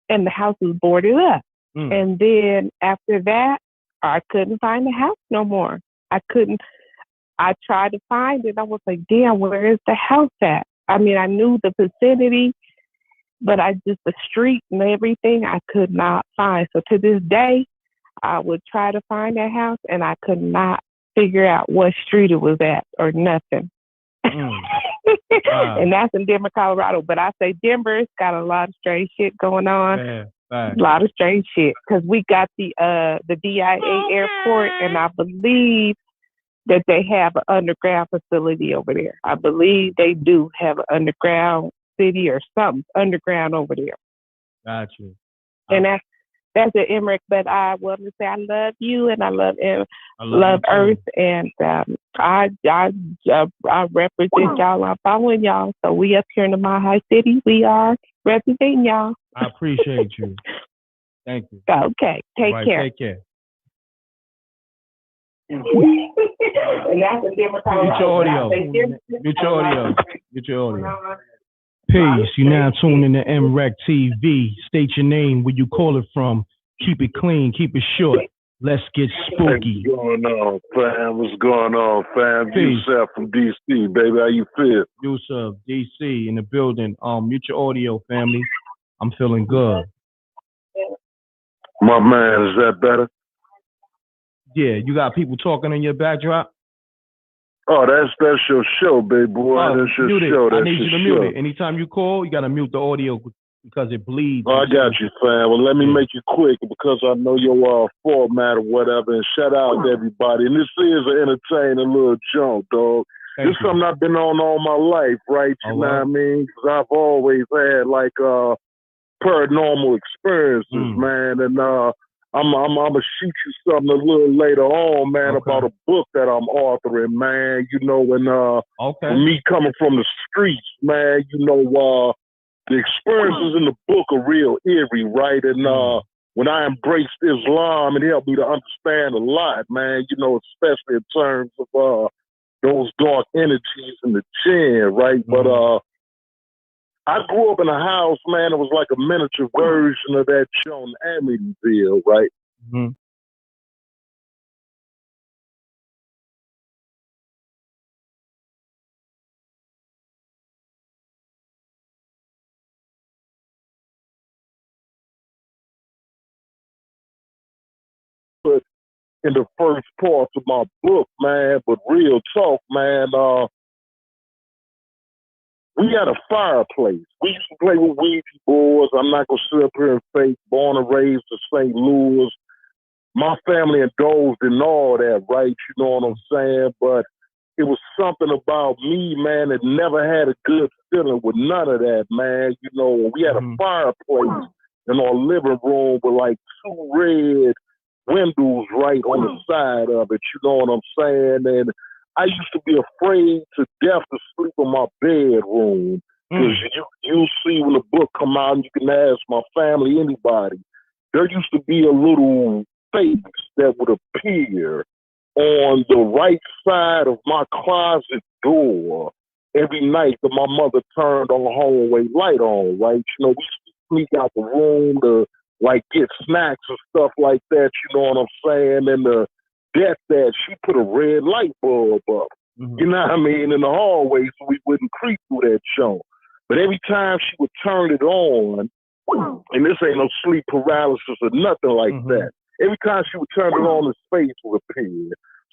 and the house was boarded up. And then after that, I couldn't find the house no more. I tried to find it. I was like, damn, where is the house at? I mean, I knew the vicinity, but the street and everything, I could not find. So to this day, I would try to find that house, and I could not figure out what street it was at or nothing. And that's in Denver, Colorado. But I say Denver's got a lot of strange shit going on. A lot of strange shit, because we got the DIA airport, and I believe that they have an underground facility over there. I believe they do have an underground city or something underground over there. Gotcha. And that's an M.Reck. But I want to say I love you, and I love Earth, and I represent y'all. I'm following y'all. So we up here in the Mile High City, we are representing y'all. I appreciate you. Thank you. Okay. Take care. Take care. And that's a different kind Mute your audio. Mute your audio. Mute your audio. Peace. You now tuned in to MRecktv. State your name, where you call it from. Keep it clean. Keep it short. Let's get spooky. What's going on, fam? What's going on, fam? Peace. Yusuf from DC, baby. How you feel? Yusuf, DC, in the building. Mute your audio, family. I'm feeling good. My man, is that better? Yeah, you got people talking in your backdrop? Oh, that's your show, baby boy. That's your mute it. show. That's I need you to your mute show. it. Anytime you call, you got to mute the audio because it bleeds. Oh, I got you, fam. Well, let me make you quick because I know your format or whatever. And shout out to everybody. And this is an entertaining little junk, dog. This is something I've been on all my life, right? You know what I mean? Because I've always had like paranormal experiences, man. And I'm gonna shoot you something a little later on, man, about a book that I'm authoring, man. You know, and for me coming from the streets, man, you know, the experiences in the book are real eerie, right? And when I embraced Islam, it helped me to understand a lot, man. You know, especially in terms of those dark energies in the jinn, right? But I grew up in a house, man. It was like a miniature version of that show in Amityville, right? But in the first parts of my book, man, but real talk, man, we had a fireplace. We used to play with Ouija boards. I'm not going to sit up here and fake born and raised in St. Louis. My family indulged in all that, right? You know what I'm saying? But it was something about me, man, that never had a good feeling with none of that, man. You know, we had a fireplace in our living room with like 2 red windows right on the side of it. You know what I'm saying? And I used to be afraid to death to sleep in my bedroom. Because you see when the book come out, and you can ask my family, anybody, there used to be a little face that would appear on the right side of my closet door every night that my mother turned on the hallway light on, right? You know, we used to sneak out the room to, like, get snacks and stuff like that, you know what I'm saying? And the death that she put a red light bulb up, you know what I mean, in the hallway so we wouldn't creep through that show. But every time she would turn it on, and this ain't no sleep paralysis or nothing like that, every time she would turn it on, his face would appear.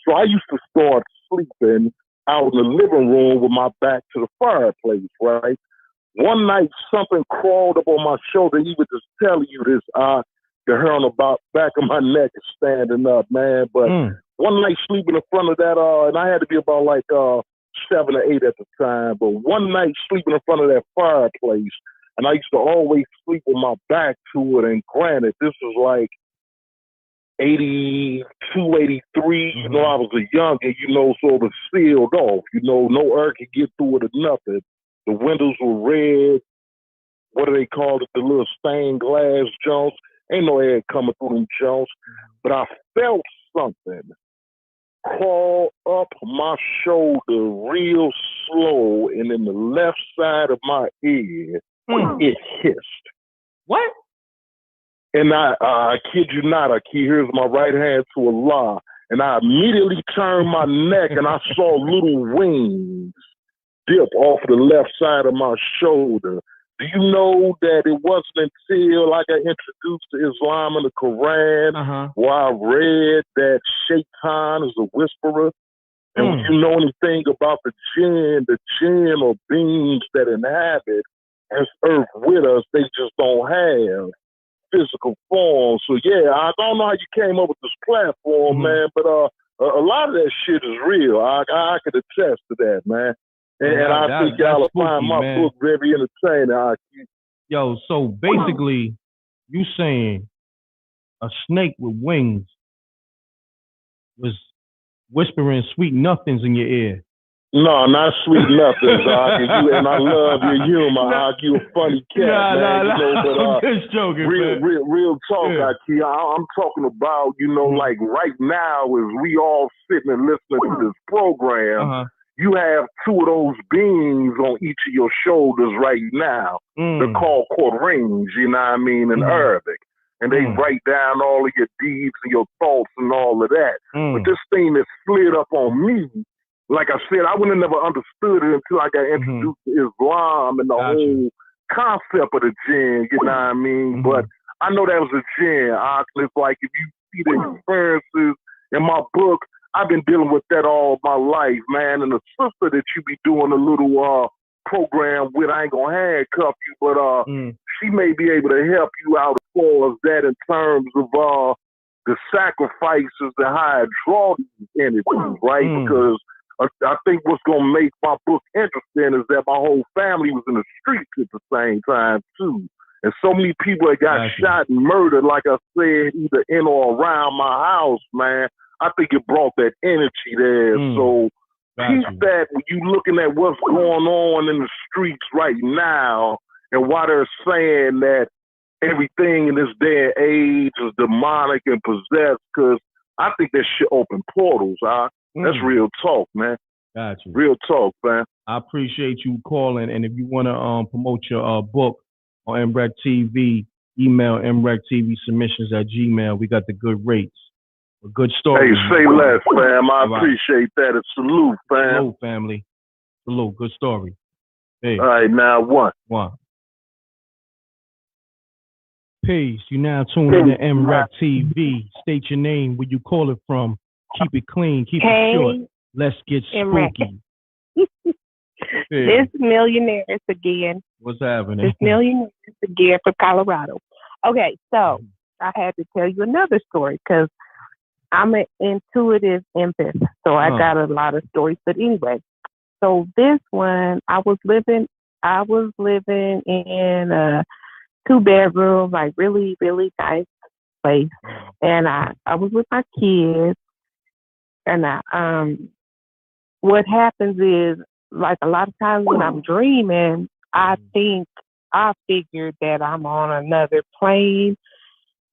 So I used to start sleeping out in the living room with my back to the fireplace, right? One night, something crawled up on my shoulder. Even just telling you this, the hair on the back of my neck is standing up, man. But one night sleeping in front of that, and I had to be about like 7 or 8 at the time. But one night sleeping in front of that fireplace, and I used to always sleep with my back to it. And granted, this was like 82, 83, you know, I was a youngin', you know, so it was sealed off, you know, no air could get through it or nothing. The windows were red, what do they call it, the little stained glass joints. Ain't no air coming through them joints. But I felt something crawl up my shoulder real slow, and in the left side of my ear, it hissed. What? And I kid you not, here's my right hand to Allah. And I immediately turned my neck and I saw little wings dip off the left side of my shoulder. Do you know that it wasn't until I got introduced to Islam and the Quran where I read that Shaitan is a whisperer? And when you know anything about the jinn or beings that inhabit this earth with us, they just don't have physical form. So yeah, I don't know how you came up with this platform, man, but a lot of that shit is real. I could attest to that, man. And I think y'all will find my book very entertaining. Yo, so basically, you saying a snake with wings was whispering sweet nothings in your ear. No, not sweet nothing, Doc. And I love your humor, Doc. You a funny cat, man. I'm just joking, real talk, Aki. I'm talking about, like right now, as we all sitting and listening to this program, you have two of those beings on each of your shoulders right now. They're called Qur'ans, you know what I mean, in Arabic. And they write down all of your deeds and your thoughts and all of that. But this thing that slid up on me, like I said, I would have never understood it until I got introduced to Islam and the whole concept of the jinn, you know what I mean? But I know that was a jinn. It's like if you see the experiences in my book, I've been dealing with that all my life, man. And the sister that you be doing a little program with, I ain't gonna handcuff you, but she may be able to help you out as far as that in terms of the sacrifices and how I draw these energies, right? Because I think what's going to make my book interesting is that my whole family was in the streets at the same time, too. And so many people that got shot and murdered, like I said, either in or around my house, man. I think it brought that energy there. So keep that when you looking at what's going on in the streets right now and why they're saying that everything in this day and age is demonic and possessed, because I think that shit open portals, That's real talk, man. Got you. Real talk, man. I appreciate you calling. And if you want to promote your book on MRecktv, email MRecktv submissions@gmail. We got the good rates. A good story. Hey, say less, fam. I appreciate that. A salute, fam. Salute, family. Salute. Good story. Hey. All right, now one. Peace. You now tuned in to MRecktv. State your name, where you call it from. Keep it clean. Keep it short. Let's get spooky. This millionaires again. What's happening? This millionaires again from Colorado. Okay, so I had to tell you another story because I'm an intuitive empath, so I got a lot of stories. But anyway, so this one, I was living in a 2-bedroom, like really, really nice place, and I was with my kids, and what happens is, like a lot of times when I'm dreaming, I figured that I'm on another plane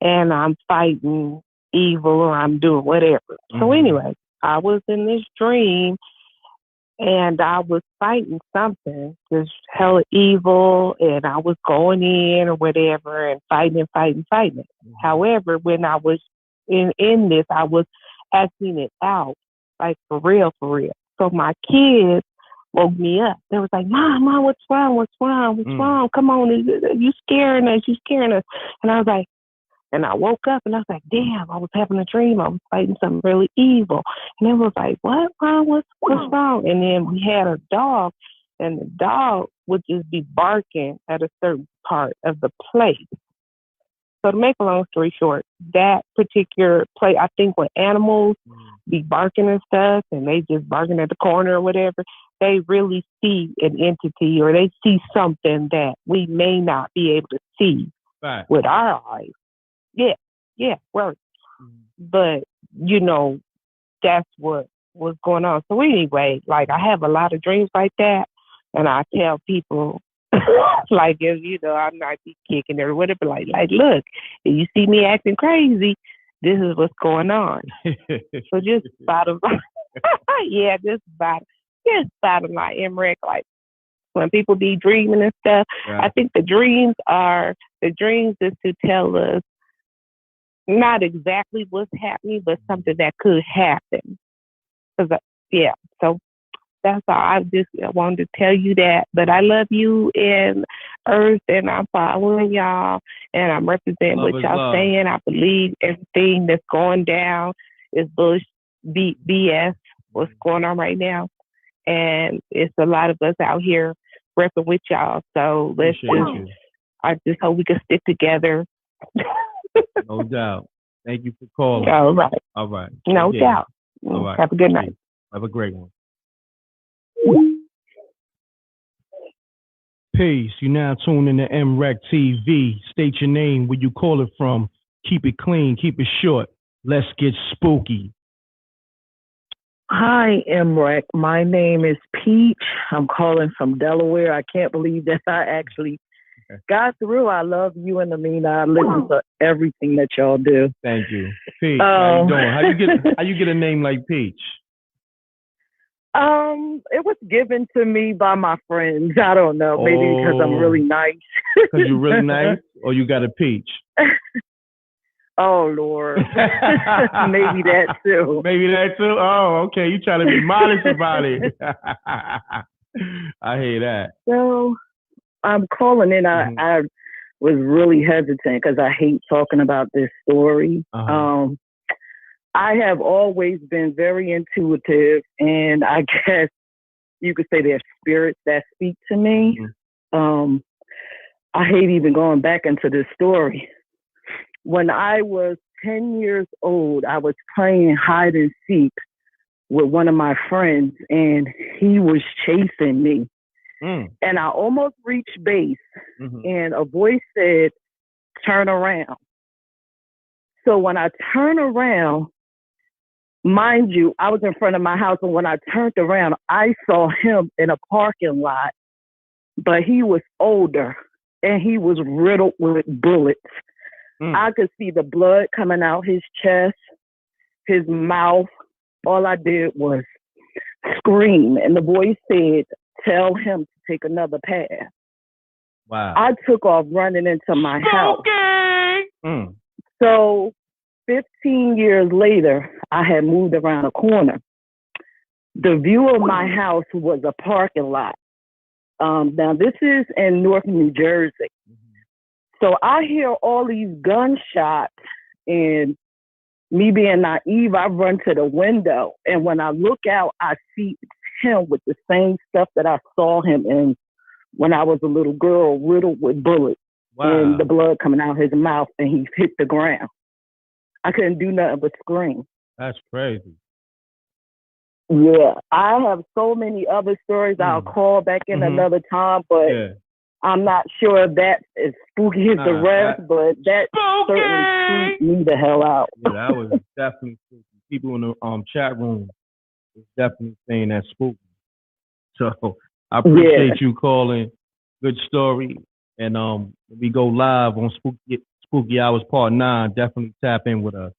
and I'm fighting evil or I'm doing whatever. So anyway, I was in this dream and I was fighting something, just hella evil, and I was going in or whatever and fighting. However, when I was in this, I was acting it out, like for real. So my kids woke me up. They was like, Mom, what's wrong? Come on, you scaring us. And I was like, and I woke up and I was like, damn, I was having a dream. I was fighting something really evil. And it was like, what, Mom? What's wrong? And then we had a dog, and the dog would just be barking at a certain part of the place. So to make a long story short, that particular place, I think when animals be barking and stuff, and they just barking at the corner or whatever, they really see an entity or they see something that we may not be able to see with our eyes. Yeah, right. But, that's what was going on. So anyway, like I have a lot of dreams like that, and I tell people, like, if, I might be kicking or whatever, like, look, if you see me acting crazy, this is what's going on. So just bottom line, bottom line, M.Reck, like, when people be dreaming and stuff, I think the dreams is to tell us not exactly what's happening, but something that could happen. So that's all. I wanted to tell you that. But I love you in Earth, and I'm following y'all, and I'm representing what y'all saying. I believe everything that's going down is BS, what's going on right now. And it's a lot of us out here repping with y'all. So I just hope we can stick together. No doubt. Thank you for calling. All right. No doubt. All right. Have a good night. Have a great one. Peace. You now tune in to MRecktv. State your name, where you call it from. Keep it clean. Keep it short. Let's get spooky. Hi, M.Reck. My name is Peach. I'm calling from Delaware. I can't believe that I actually got through. I love you and Amina. I listen to everything that y'all do. Thank you. Peach, how you doing? How you get a name like Peach? It was given to me by my friends. I don't know. Maybe because I'm really nice. Because you're really nice, or you got a peach? Oh, Lord. Maybe that too. Maybe that too? Oh, okay. You trying to be modest about it. I hear that. So I'm calling in. I was really hesitant because I hate talking about this story. I have always been very intuitive, and I guess you could say there's spirits that speak to me. I hate even going back into this story. When I was 10 years old, I was playing hide and seek with one of my friends, and he was chasing me. And I almost reached base, and a voice said, "Turn around." So when I turned around, mind you, I was in front of my house, and when I turned around, I saw him in a parking lot, but he was older, and he was riddled with bullets. I could see the blood coming out his chest, his mouth. All I did was scream, and the voice said, "Tell him to take another path." Wow. I took off running into my house. So 15 years later, I had moved around a corner. The view of my house was a parking lot. Now, this is in North New Jersey. So I hear all these gunshots, and me being naive, I run to the window. And when I look out, I see him with the same stuff that I saw him in when I was a little girl, riddled with bullets. And the blood coming out his mouth, and he hit the ground. I couldn't do nothing but scream. That's crazy. Yeah, I have so many other stories. I'll call back in another time, but I'm not sure if that is spooky as the rest, but that certainly freaked me the hell out. Yeah, that was definitely spooky. People in the chat room is definitely saying that's spooky. So I appreciate you calling. Good story. And when we go live on Spooky Hours Part 9, definitely tap in with us.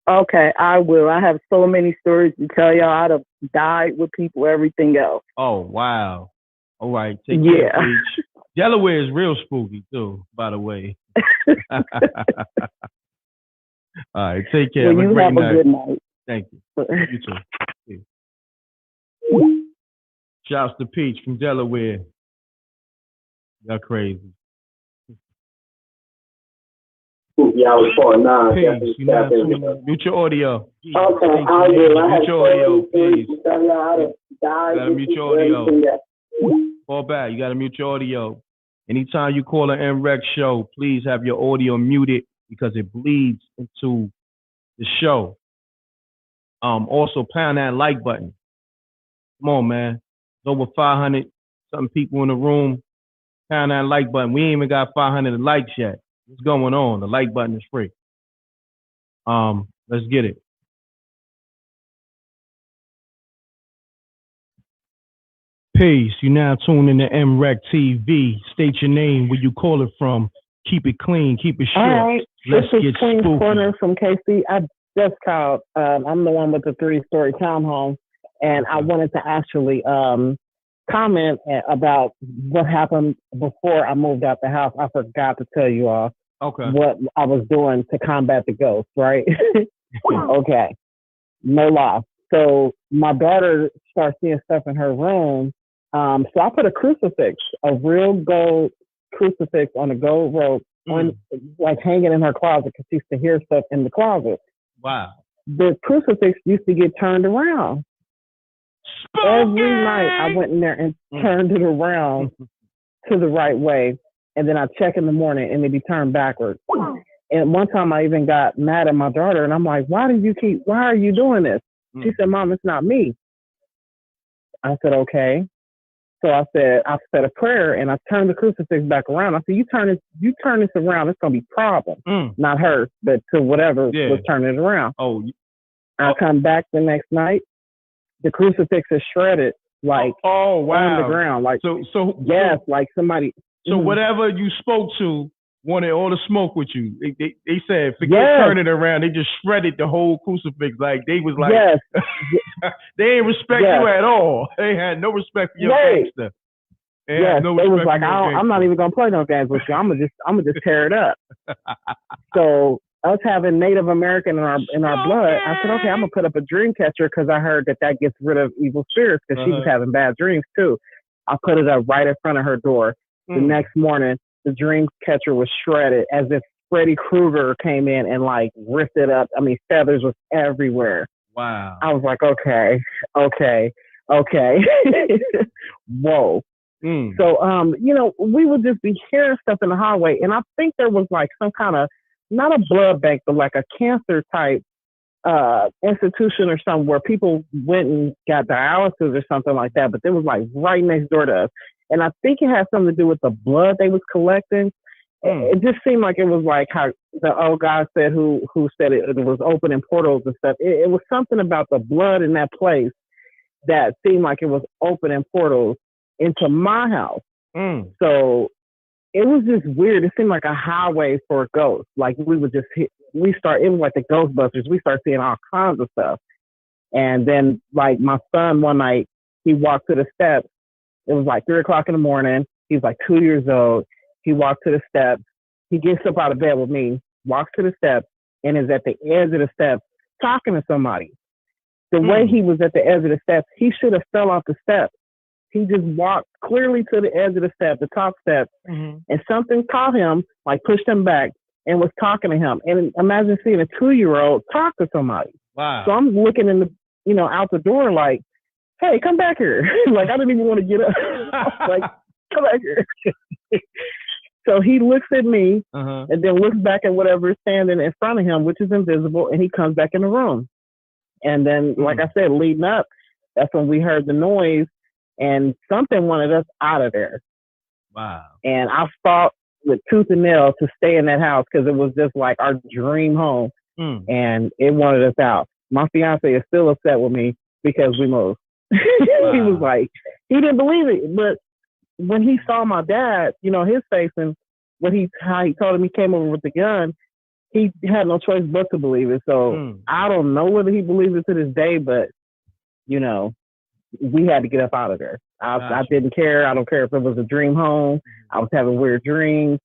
Okay, I will. I have so many stories to tell y'all. I'd have died with people, everything else. Oh, wow. All right. Take care, Peach. Delaware is real spooky, too, by the way. All right. Take care. Well, you have a good night. Thank you. You too. Yeah. Shouts to Peach from Delaware. Y'all crazy. Yeah, I was 49. Peace. You know, mute your audio. Okay, I will. I mute your audio, please. You gotta mute your audio. Fall back. You gotta mute your audio. Anytime you call an M.Reck show, please have your audio muted because it bleeds into the show. Also, pound that like button. Come on, man. There's over 500 something people in the room. Pound that like button. We ain't even got 500 likes yet. What's going on? The like button is free. Let's get it. Peace. You now tune in to MRecktv. State your name, where you call it from. Keep it clean. Keep it short. All right. Let's this get is Queen's spooky. Corner from KC. I just called. I'm the one with the 3-story townhome, and I wanted to actually comment about what happened before I moved out the house. I forgot to tell you all what I was doing to combat the ghost, right? Okay. No lie. So my daughter starts seeing stuff in her room. So I put a crucifix, a real gold crucifix on a gold rope, on, like hanging in her closet because she used to hear stuff in the closet. Wow. The crucifix used to get turned around. Every night I went in there and turned it around to the right way. And then I check in the morning and it'd be turned backwards. And one time I even got mad at my daughter and I'm like, why are you doing this? She said, Mom, it's not me. I said, okay. So I said a prayer and I turned the crucifix back around. I said, you turn this around, it's gonna be problem. Not her, but to whatever was turning it around. I come back the next night the crucifix is shredded, like oh wow, on the ground, like yes, like somebody. So whatever you spoke to wanted all the smoke with you. They said forget turning it around. They just shredded the whole crucifix. Like they was like, they ain't respect you at all. They had no respect for your gangster. Yes, they was like, I'm not even gonna play no games with you. I'm gonna just tear it up. So us having Native American in our blood, I said, okay, I'm gonna put up a dream catcher because I heard that gets rid of evil spirits because she was having bad dreams too. I put it up right in front of her door. The next morning, the dream catcher was shredded as if Freddy Krueger came in and like ripped it up. I mean, feathers was everywhere. Wow. I was like, okay. Whoa. So, you know, we would just be hearing stuff in the hallway. And I think there was like some kind of, not a blood bank, but like a cancer type institution or something where people went and got dialysis or something like that. But it was like right next door to us. And I think it had something to do with the blood they was collecting. It just seemed like it was like how the old guy said who said it was opening portals and stuff. It was something about the blood in that place that seemed like it was opening portals into my house. So it was just weird. It seemed like a highway for ghosts. Like we would just it was like the Ghostbusters. We started seeing all kinds of stuff. And then like my son one night, he walked to the steps. It was like 3:00 in the morning. He was like 2 years old. He walked to the steps. He gets up out of bed with me, walks to the steps, and is at the edge of the steps talking to somebody. The way he was at the edge of the steps, he should have fell off the steps. He just walked clearly to the edge of the step, the top step, and something caught him, like pushed him back, and was talking to him. And imagine seeing a 2-year-old talk to somebody. Wow. So I'm looking in the, out the door like, hey, come back here. Like, I didn't even want to get up. Like, come back here. So he looks at me and then looks back at whatever is standing in front of him, which is invisible, and he comes back in the room. And then, like I said, leading up, that's when we heard the noise, and something wanted us out of there. Wow. And I fought with tooth and nail to stay in that house because it was just like our dream home, and it wanted us out. My fiance is still upset with me because we moved. He was like, he didn't believe it. But when he saw my dad, his face and how he told him he came over with the gun, he had no choice but to believe it. So I don't know whether he believes it to this day, but we had to get up out of there. I didn't care. I don't care if it was a dream home. I was having weird dreams.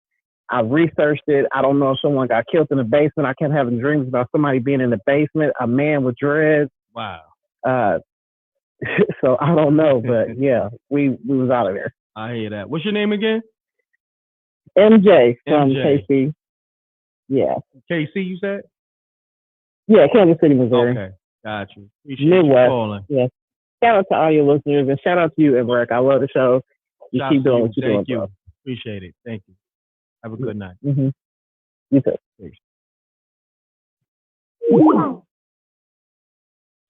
I researched it. I don't know if someone got killed in the basement. I kept having dreams about somebody being in the basement, a man with dreads. Wow. So I don't know, but yeah, we was out of there. I hear that. What's your name again? MJ from KC. Yeah. KC, you said? Yeah, Kansas City, Missouri. Okay, got you. Appreciate you calling. Yeah. Shout out to all your listeners and shout out to you, M.Reck. I love the show. You keep doing what you're doing. Thank you. Bro. Appreciate it. Thank you. Have a good night. You too. Thanks.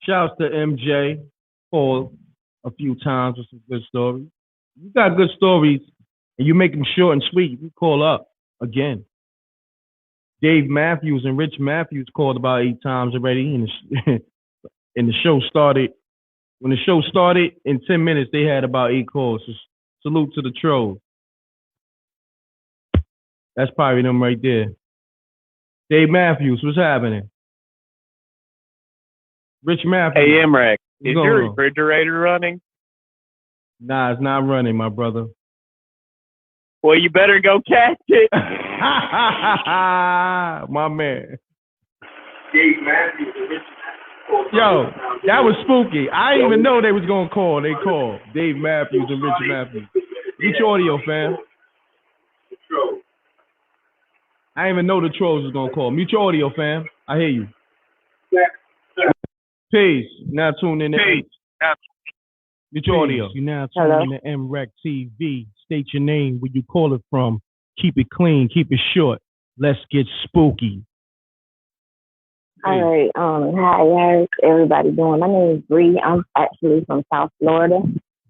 Shouts to MJ. Called a few times with some good stories. You got good stories and you make them short and sweet. You call up again. Dave Matthews and Rich Matthews called about 8 times already, and the show started. When the show started, in 10 minutes, they had about 8 calls. So salute to the trolls. That's probably them right there. Dave Matthews, what's happening? Rich Matthews. Hey, M.Reck, is your refrigerator running? Nah, it's not running, my brother. Well, you better go catch it. My man. Yo, that was spooky. I didn't even know they was going to call. They called. Dave Matthews and Rich Matthews. Mute your audio, fam. I didn't even know the trolls was going to call. Mute your audio, fam. I hear you. Peace. Now tune in to Mute your audio. You now tune in to MRecktv. State your name, where you call it from. Keep it clean, keep it short. Let's get spooky. All right. Hi, how's everybody doing? My name is Bree. I'm actually from South Florida.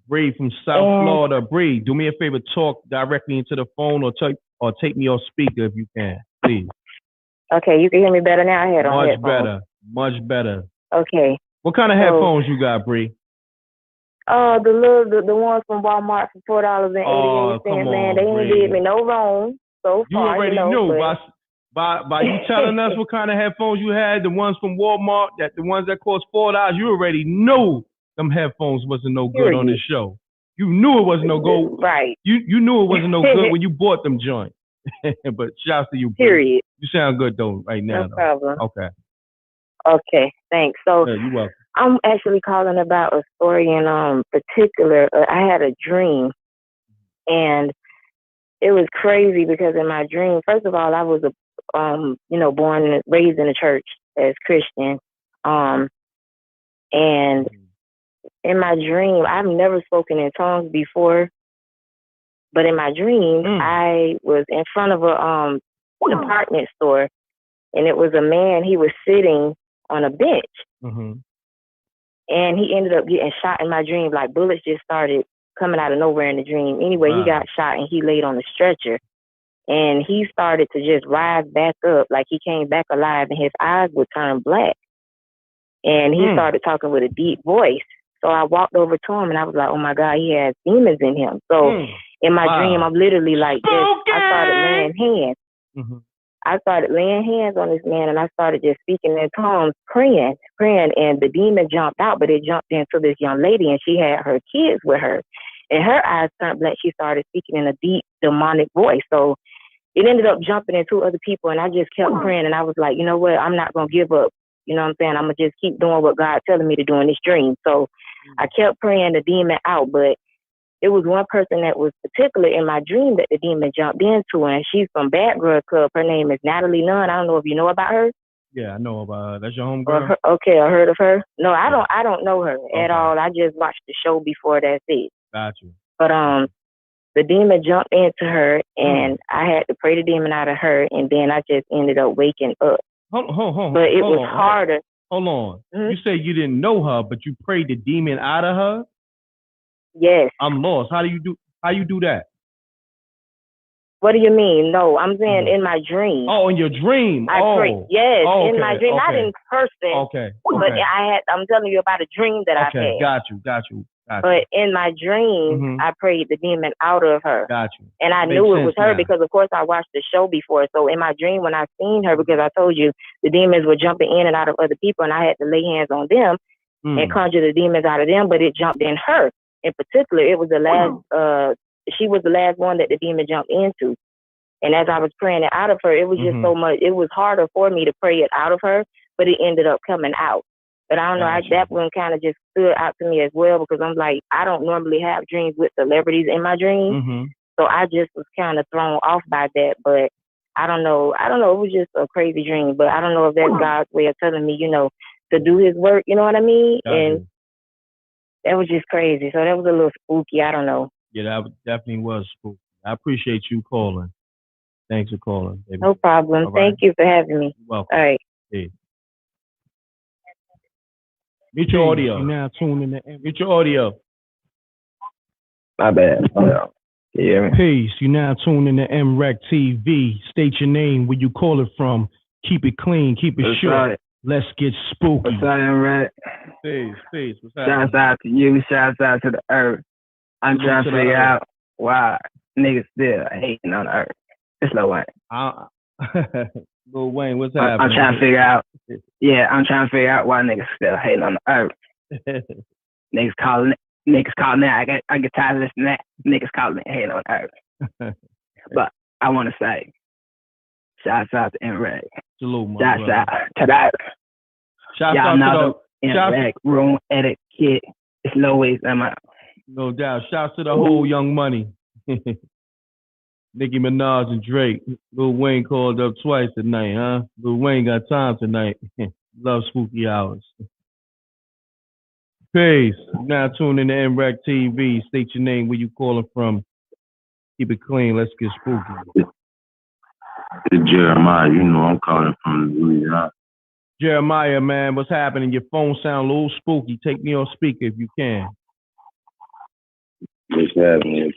Bree from South Florida. Bree, do me a favor, talk directly into the phone or take me off speaker if you can, please. Okay, you can hear me better now? I had on headphones. Much better. Okay. What kind of headphones you got, Bree? The ones from Walmart for $4.88. Oh, come Man, on, they ain't Bree. did me no wrong so You far. already you know, knew but... by you telling us what kind of headphones you had, the ones from Walmart, the ones that cost $4. You already knew them headphones wasn't no good on this show. You knew it wasn't no good. Right. You knew it wasn't no good when you bought them joints. But shouts to you, Bree. Period. You sound good though right now. No problem. Okay. Okay, thanks. So Yeah, you're welcome. I'm actually calling about a story in particular. I had a dream, and it was crazy because in my dream, first of all, I was born and raised in a church as Christian, and in my dream, I've never spoken in tongues before, but in my dream, I was in front of a department store, and it was a man. He was sitting on a bench. Mm-hmm. And he ended up getting shot in my dream. Like bullets just started coming out of nowhere in the dream. Anyway, He got shot and he laid on a stretcher. And he started to just rise back up, like he came back alive, and his eyes would turn black. And he started talking with a deep voice. So I walked over to him and I was like, oh my God, he has demons in him. So in my dream, I'm literally like this. I started laying hands. Mm-hmm. I started laying hands on this man, and I started just speaking in tongues, praying, and the demon jumped out, but it jumped into this young lady, and she had her kids with her, and her eyes turned black. She started speaking in a deep demonic voice. So it ended up jumping into other people, and I just kept praying, and I was like, you know what, I'm not going to give up. You know what I'm saying? I'm going to just keep doing what God's telling me to do in this dream. So I kept praying the demon out, but it was one person that was particular in my dream that the demon jumped into, and she's from Bad Girl Club. Her name is Natalie Nunn. I don't know if you know about her. Yeah, I know about her. That's your homegirl? Okay, I heard of her. No, I don't know her at all. I just watched the show before, that's it. Got you. But the demon jumped into her, and I had to pray the demon out of her, and then I just ended up waking up. Hold on. But it was harder. Hold on. You said you didn't know her, but you prayed the demon out of her? Yes. I'm lost. How you do that? What do you mean? No, I'm saying in my dream. Oh, in your dream. Yes, okay, in my dream, not in person. Okay. But I'm telling you about a dream that I've had. Got you. But in my dream, I prayed the demon out of her. Got you. And I knew it was her because, of course, I watched the show before. So in my dream, when I seen her, because I told you the demons were jumping in and out of other people, and I had to lay hands on them and conjure the demons out of them, but it jumped in her. In particular, it was the last, she was the last one that the demon jumped into. And as I was praying it out of her, it was just so much, it was harder for me to pray it out of her, but it ended up coming out. But I don't know, that one kind of just stood out to me as well, because I'm like, I don't normally have dreams with celebrities in my dreams. So I just was kind of thrown off by that. But I don't know, it was just a crazy dream. But I don't know if that's God's way of telling me, to do his work, you know what I mean? And that was just crazy. So that was a little spooky. I don't know. Yeah, that definitely was spooky. I appreciate you calling. Thanks for calling, baby. No problem. All right. Thank you for having me. You're welcome. All right. Hey. Mute your audio. You're now tuning in. Mute your audio. My bad. Yeah. Peace. You now tune in to MRecktv. State your name, where you call it from. Keep it clean. Keep it short. Right. Let's get spooky. What's up, M.Reck? Peace. What's Shouts out to you. Shouts out to the earth. I'm trying to figure out why niggas still hating on the earth. It's Lil Wayne. Lil Wayne, what's happening? I'm trying to figure out. Yeah, I'm trying to figure out why niggas still hating on the earth. Niggas calling that. I get tired of listening to that. Niggas calling it hating on the earth. But I want to say, shouts out to M.Reck. Salute, my shouts brother. out to that. Shouts Y'all out know to the M.Reck room etiquette. It's always no doubt. Shouts to the whole Young Money. Nicki Minaj and Drake. Lil Wayne called up twice tonight, huh? Lil Wayne got time tonight. Love spooky hours. Peace. Now tune in to MRecktv. State your name, where you calling from. Keep it clean. Let's get spooky. It's Jeremiah. You know I'm calling from Louisiana. Jeremiah, man, what's happening? Your phone sound a little spooky. Take me on speaker if you can. What's happening?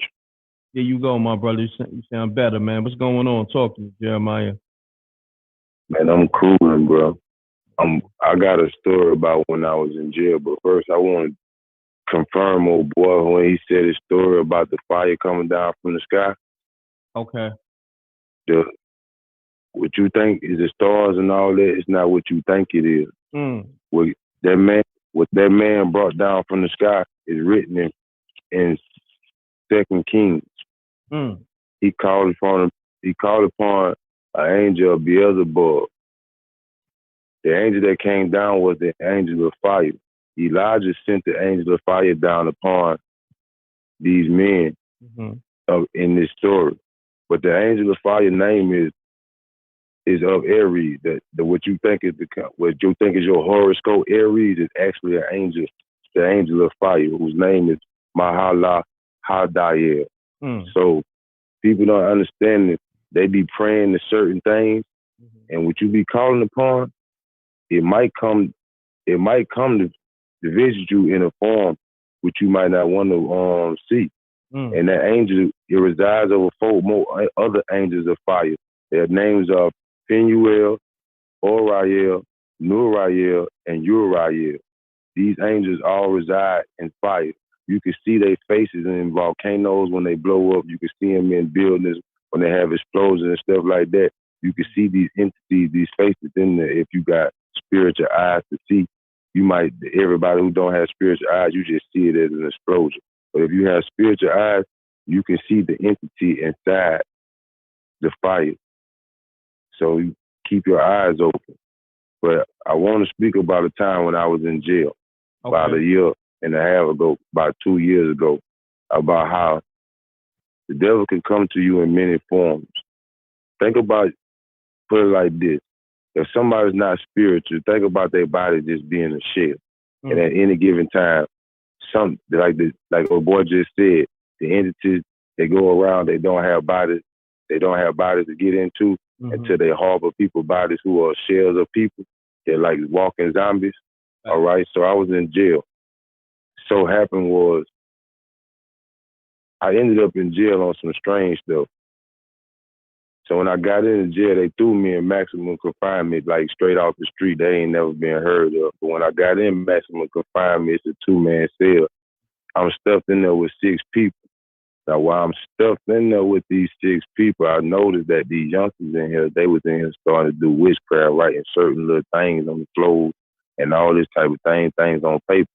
There you go, my brother. You sound better, man. What's going on? Talk to me, Jeremiah. Man, I'm cooling, bro. I got a story about when I was in jail, but first I want confirm old boy when he said his story about the fire coming down from the sky. Okay. What you think is the stars and all that, it's not what you think it is. What that man brought down from the sky is written in 2 Kings. He called upon an angel of Beelzebub. The angel that came down was the angel of fire. Elijah sent the angel of fire down upon these men in this story. But the angel of fire name is of Aries. What you think is your horoscope Aries is actually an angel, the angel of fire, whose name is Mahala Hadayel. So people don't understand it. They be praying to certain things, and what you be calling upon, it might come to visit you in a form which you might not want to see. And that angel, it resides over 4 more other angels of fire. Their names are Phanuel, Oriel, Nuriel, and Uriel. These angels all reside in fire. You can see their faces in volcanoes when they blow up. You can see them in buildings when they have explosions and stuff like that. You can see these entities, these faces in there. If you got spiritual eyes to see, everybody who don't have spiritual eyes, you just see it as an explosion. But if you have spiritual eyes, you can see the entity inside the fire. So you keep your eyes open. But I want to speak about a time when I was in jail about 1.5 years ago, about 2 years ago, about how the devil can come to you in many forms. Think about, put it like this. If somebody's not spiritual, think about their body just being a shell. And at any given time, like what boy just said, the entities, they go around, they don't have bodies to get into until they harbor people's bodies who are shells of people. They're like walking zombies. All right. So I was in jail. So happened was I ended up in jail on some strange stuff. So when I got into jail, they threw me in maximum confinement, like straight off the street. They ain't never been heard of. But when I got in maximum confinement, it's a 2-man cell. I'm stuffed in there with 6 people. Now, while I'm stuffed in there with these 6 people, I noticed that these youngsters in here, they was in here starting to do witchcraft, writing certain little things on the clothes and all this type of things on paper.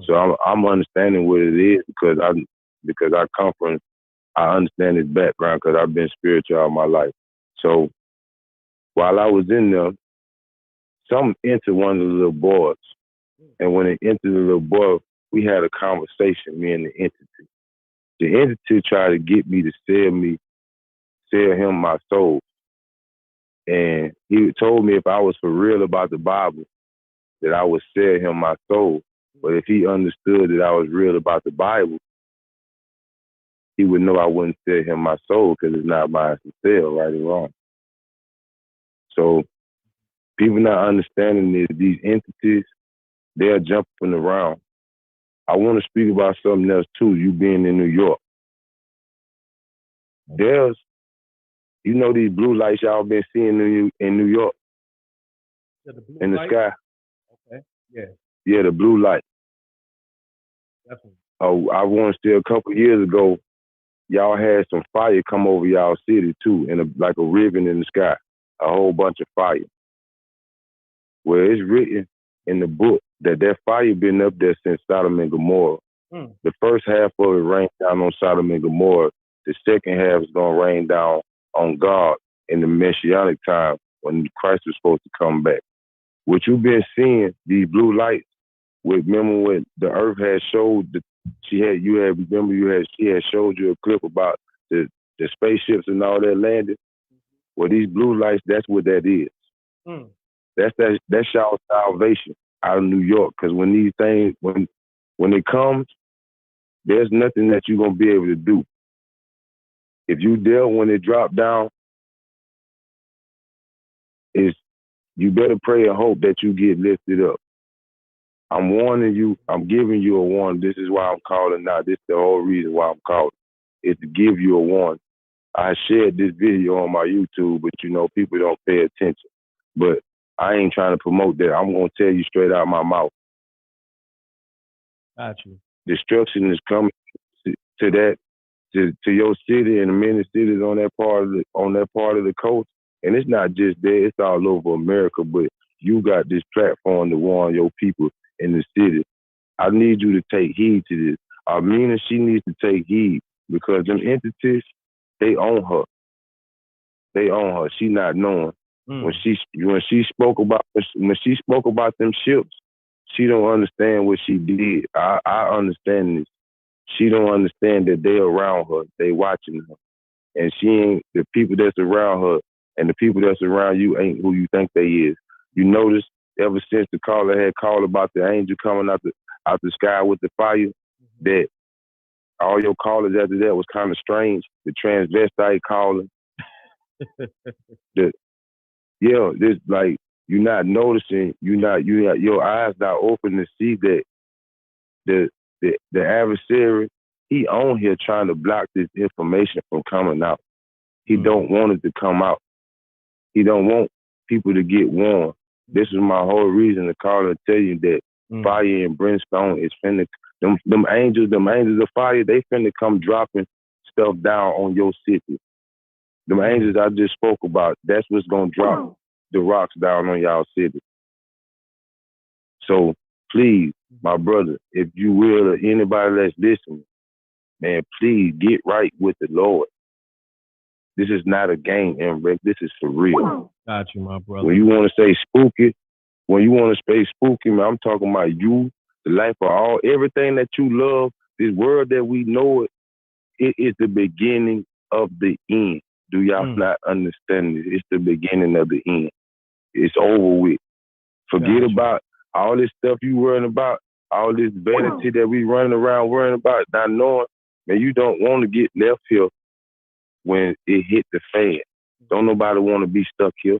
So I'm understanding what it is because I come from, I understand his background because I've been spiritual all my life. So while I was in there, something entered one of the little boys. And when it entered the little boy, we had a conversation, me and the entity. The entity tried to get me to sell him my soul. And he told me if I was for real about the Bible, that I would sell him my soul. But if he understood that I was real about the Bible, he would know I wouldn't sell him my soul because it's not mine to sell, right or wrong. So people not understanding this, these entities, they're jumping around. I want to speak about something else too, you being in New York. There's, these blue lights y'all been seeing in New York? In the sky? Okay, yeah. Yeah, the blue light. Definitely. Oh, I want to say a couple of years ago, y'all had some fire come over y'all city too, like a ribbon in the sky, a whole bunch of fire. Well, it's written in the book that fire been up there since Sodom and Gomorrah. The first half of it rained down on Sodom and Gomorrah. The second half is going to rain down on God in the Messianic time when Christ is supposed to come back. What you've been seeing, these blue lights, remember when the earth had showed, she had showed you a clip about the spaceships and all that landing? Well, these blue lights, that's what that is. That's y'all salvation out of New York. Because when these things, when it comes, there's nothing that you're going to be able to do. If you deal when it drop down, you better pray and hope that you get lifted up. I'm warning you. I'm giving you a warning. This is why I'm calling now. This is the whole reason why I'm calling. Is to give you a warning. I shared this video on my YouTube, but people don't pay attention. But I ain't trying to promote that. I'm going to tell you straight out my mouth. Got you. destruction is coming to that to your city and the many cities on that part of the coast. And it's not just there; it's all over America. But you got this platform to warn your people in the city. I need you to take heed to this. Amina, she needs to take heed because them entities, they own her. They own her. She not knowing. When she spoke about them ships, she don't understand what she did. I understand this. She don't understand that they around her. They watching her. And she ain't, the people that's around her and the people that's around you ain't who you think they is. You notice ever since the caller had called about the angel coming out the sky with the fire, that all your callers after that was kind of strange. The transvestite calling. This like you're not noticing, your eyes not open to see that the adversary, he on here trying to block this information from coming out. He don't want it to come out. He don't want people to get warned. This is my whole reason to call and tell you that fire and brimstone is finna, them angels of fire, they finna come dropping stuff down on your city. Them angels I just spoke about, that's what's gonna drop the rocks down on y'all city. So please, my brother, if you will, or anybody that's listening, man, please get right with the Lord. This is not a game, M.Reck. This is for real. Got you, my brother. When you want to say spooky, man, I'm talking about you, the life of all, everything that you love, this world that we know it is the beginning of the end. Do y'all not understand this? It's the beginning of the end. It's over with. Forget about all this stuff you worrying about, all this vanity that we running around worrying about, not knowing, man, you don't want to get left here when it hit the fan. Don't nobody want to be stuck here.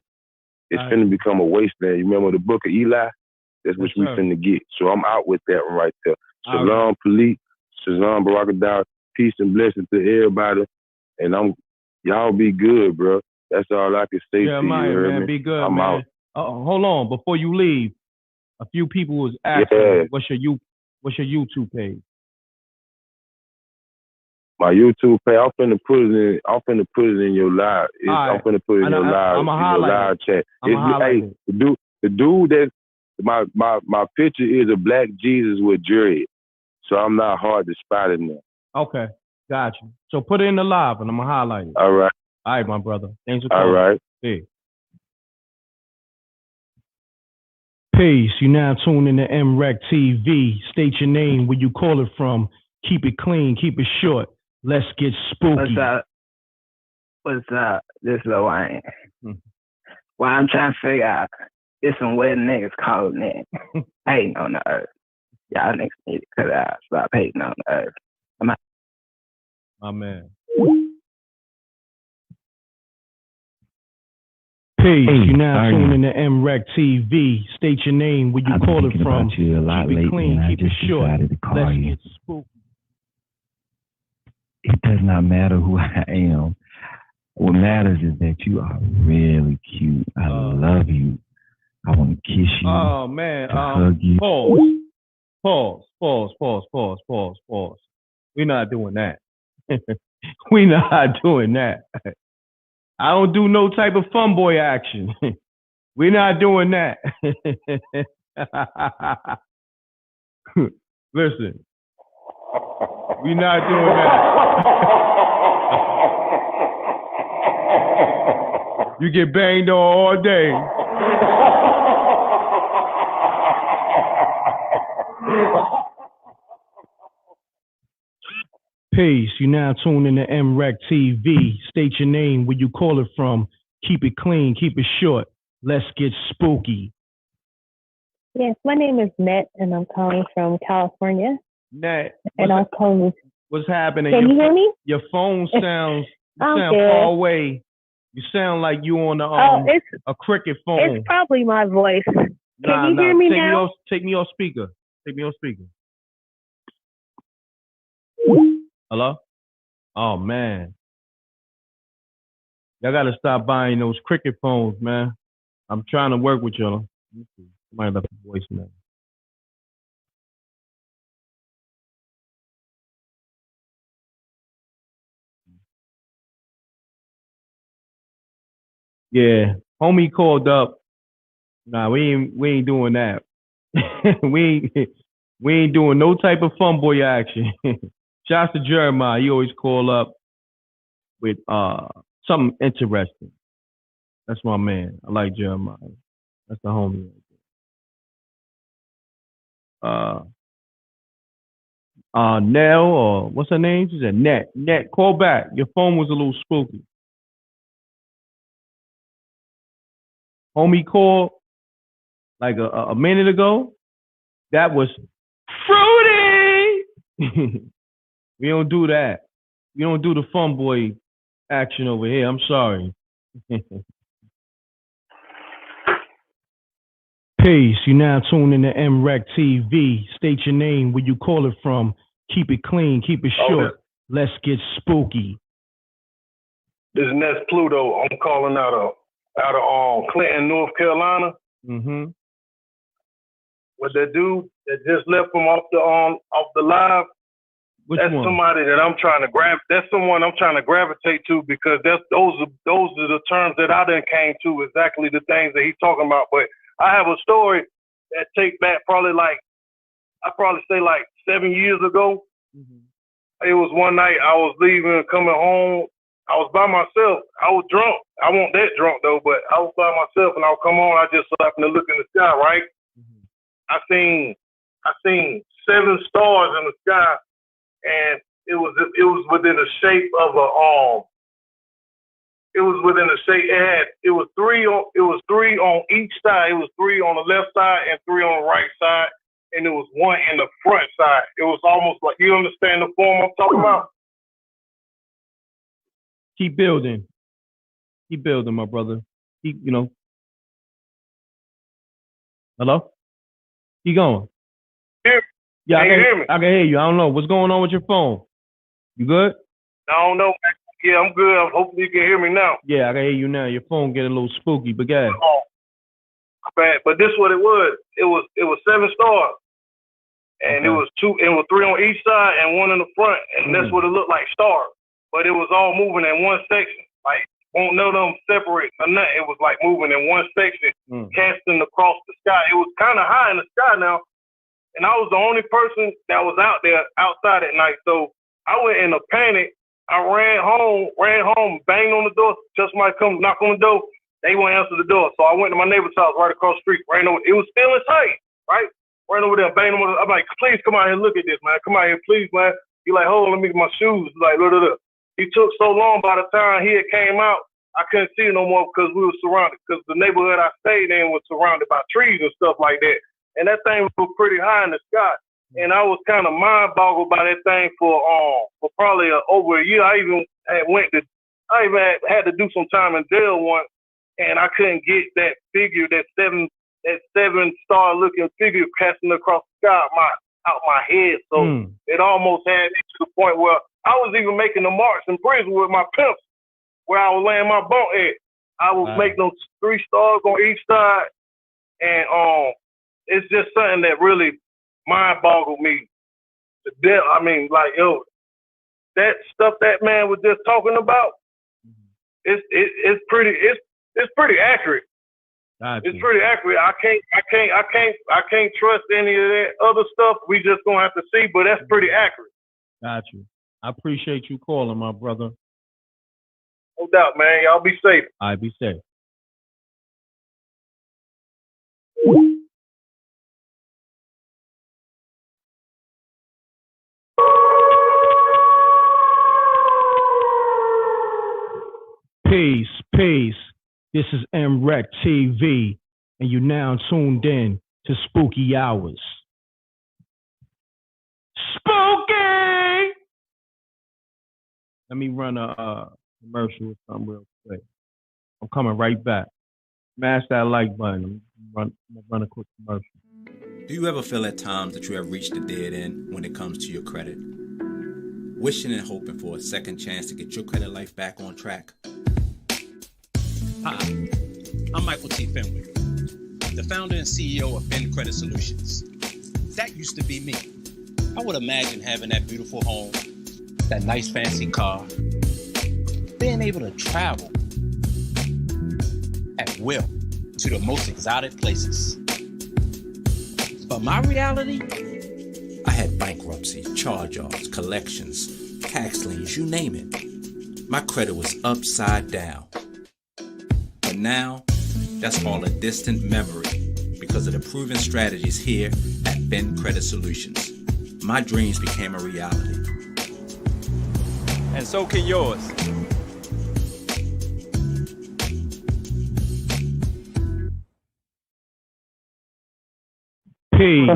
It's finna become a wasteland. You remember the book of Eli? That's what we finna get. So I'm out with that one right there. Shalom, Police. Shazam, Barakadah. Peace and blessings to everybody. And y'all be good, bro. That's all I can say to you. Man, be good, I'm man. out. Hold on, before you leave, a few people was asking, what's your YouTube page? My YouTube page, I'm finna put it in your live. I'm finna put it in your live chat. The dude that my picture is a black Jesus with dread, so I'm not hard to spot in there. Okay, got you. So put it in the live, and I'm gonna highlight it. All right, my brother. Thanks for calling. All right. Hey. Peace. You now tune in to MRecktv. State your name, where you call it from. Keep it clean. Keep it short. Let's get spooky. What's up? This Lil Wayne. Well, I'm trying to figure out, it's some weird niggas calling in, hating on the earth. Y'all niggas need to cut out. Stop hating on the earth. I'm out. My man. Peace. You now tune in to MRecktv. State your name, where you call it from. Keep it clean. Keep it short. Let's get spooky. It does not matter who I am. What matters is that you are really cute. I love you. I want to kiss you. Oh, man. Hug you. Pause. We're not doing that. We're not doing that. I don't do no type of fun boy action. We're not doing that. Listen. We're not doing that. You get banged on all day. Peace. You now tune in to MRecktv. State your name, where you call it from. Keep it clean. Keep it short. Let's get spooky. Yes, my name is Net, and I'm calling from California. Net. And I'm calling. What's happening? Can you hear me? Your phone sounds far away. You sound like you on a cricket phone. It's probably my voice. Can you hear me now? Take me off speaker. Hello? Oh, man. Y'all got to stop buying those cricket phones, man. I'm trying to work with y'all. Somebody left a voicemail. Yeah, homie called up. Nah, we ain't doing that. we ain't doing no type of fun boy action. Shouts to Jeremiah. He always call up with something interesting. That's my man. I like Jeremiah. That's the homie. Nell, or what's her name? She said Net. Net, call back. Your phone was a little spooky. Homie called like a minute ago. That was fruity. We don't do that. We don't do the fun boy action over here. I'm sorry. Peace. You now tuned in to MRecktv. State your name, where you call it from. Keep it clean. Keep it short. Okay. Let's get spooky. This is Ness Pluto. I'm calling out of Clinton, North Carolina. Mm-hmm. With that dude that just left from off the live. That's one? Somebody that I'm trying to grab. That's someone I'm trying to gravitate to, because those are the terms that I done came to, exactly the things that he's talking about. But I have a story that take back probably 7 years ago. Mm-hmm. It was one night I was leaving, coming home. I was by myself. I was drunk. I wasn't that drunk though, but I was by myself, and I would come home. I just so happened to look in the sky, right? Mm-hmm. I seen 7 stars in the sky, and it was within the shape of a It was within the shape. It was three on each side. It was 3 on the left side and 3 on the right side, and it was 1 in the front side. It was almost like, you understand the form I'm talking about? Keep building. Keep building, my brother. Keep, Hello? Keep going. Yeah, Can you hear me? I can hear you. I don't know. What's going on with your phone? You good? I don't know. Yeah, I'm good. Hopefully you can hear me now. Yeah, I can hear you now. Your phone getting a little spooky, but go ahead. Bad. But this is what it was. It was 7 stars. And Okay. it was 3 on each side and 1 in the front. And that's what it looked like, stars. But it was all moving in one section. Like, won't know them separate or nothing. It was like moving in one section, casting across the sky. It was kind of high in the sky now. And I was the only person that was out there outside at night. So I went in a panic. I ran home, banged on the door. Just somebody come knock on the door. They wouldn't answer the door. So I went to my neighbor's house right across the street. Ran over. It was still in sight, right? Ran over there, banged on the door. I'm like, please come out here and look at this, man. Come out here, please, man. He like, hold on, let me get my shoes. Like, look. He took so long. By the time he had came out, I couldn't see no more because we were surrounded. Because the neighborhood I stayed in was surrounded by trees and stuff like that. And that thing was pretty high in the sky. And I was kind of mind boggled by that thing for probably over a year. I even had to do some time in jail once, and I couldn't get that figure, that seven star looking figure casting across the sky out my head. So it almost had me to the point where I was even making the marks in prison with my pimps, where I was laying my bunk at. I was making those 3 stars on each side, and it's just something that really mind boggled me to death. I mean, like, yo, that stuff that man was just talking about, it's pretty accurate. Gotcha. It's pretty accurate. I can't trust any of that other stuff. We just gonna have to see, but that's pretty accurate. Got you. I appreciate you calling, my brother. No doubt, man. Y'all be safe. All right, be safe. Peace. This is MRecktv, and you now tuned in to Spooky Hours. Spooky! Let me run a commercial with something real quick. I'm coming right back. Smash that like button. I'm gonna run a quick commercial. Do you ever feel at times that you have reached a dead end when it comes to your credit? Wishing and hoping for a second chance to get your credit life back on track? Hi, I'm Michael T. Fenwick, the founder and CEO of Fin Credit Solutions. That used to be me. I would imagine having that beautiful home, that nice fancy car, being able to travel, at will to the most exotic places. But my reality, I had bankruptcy, charge-offs, collections, tax liens, you name it. My credit was upside down. But now, that's all a distant memory because of the proven strategies here at Ben Credit Solutions. My dreams became a reality. And so can yours. Peace.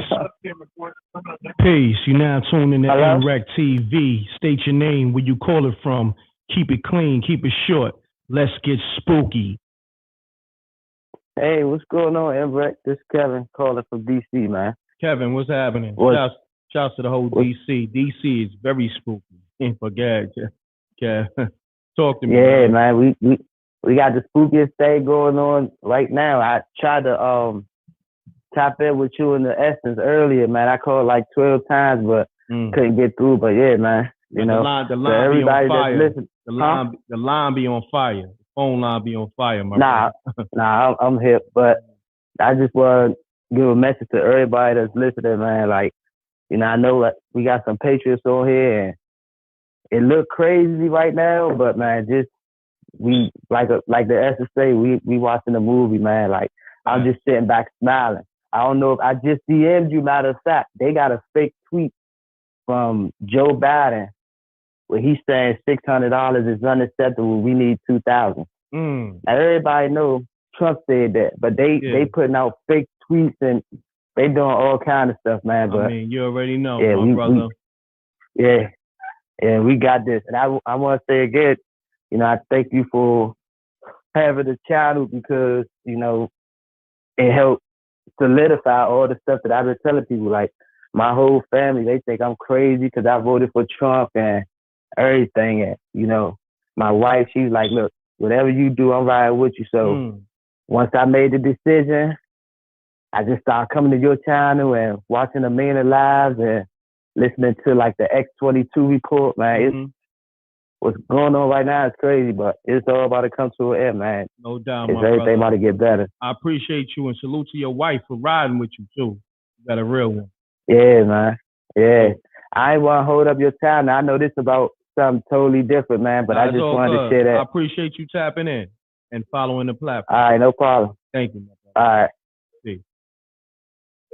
Peace. You now tuned in to MRecktv. State your name, where you call it from. Keep it clean, keep it short. Let's get spooky. Hey, what's going on, M.Reck? This is Kevin calling from DC, man. Kevin, what's happening? Shouts to the whole DC. DC is very spooky. Ain't forget. Yeah. Talk to me. Yeah, man. We got the spookiest thing going on right now. I tried to tap in with you in the Essence earlier, man. I called like 12 times, but couldn't get through. But yeah, man. You know, the line everybody be on fire. that's listening, The line be on fire. The phone line be on fire, my brother. Nah, I'm hip, but I just want to give a message to everybody that's listening, man. Like, you know, I know that we got some patriots on here, and it look crazy right now, but man, just we like the Essence say, we watching the movie, man. Like, I'm just sitting back smiling. I don't know if I just DM'd you. Matter of fact, they got a fake tweet from Joe Biden where he's saying $600 is unacceptable. We need $2,000. Now everybody know Trump said that, but they putting out fake tweets and they doing all kind of stuff, man. But I mean, you already know, my brother. We got this, and I want to say again, you know, I thank you for having the channel because you know it helped solidify all the stuff that I've been telling people. Like my whole family, they think I'm crazy because I voted for Trump and everything. And you know, my wife, she's like, look, whatever you do, I'm riding with you. So once I made the decision, I just started coming to your channel and watching the Men Lives and listening to like the X-22 report, man. It's what's going on right now is crazy, but it's all about to come to an end, man. No doubt, it's my everything brother. about to get better. I appreciate you and salute to your wife for riding with you too. You got a real one. Yeah, man. Yeah. I ain't want to hold up your time. Now, I know this about something totally different, man, but I just wanted to share that. I appreciate you tapping in and following the platform. All right, no problem. Thank you, my brother. All right. See.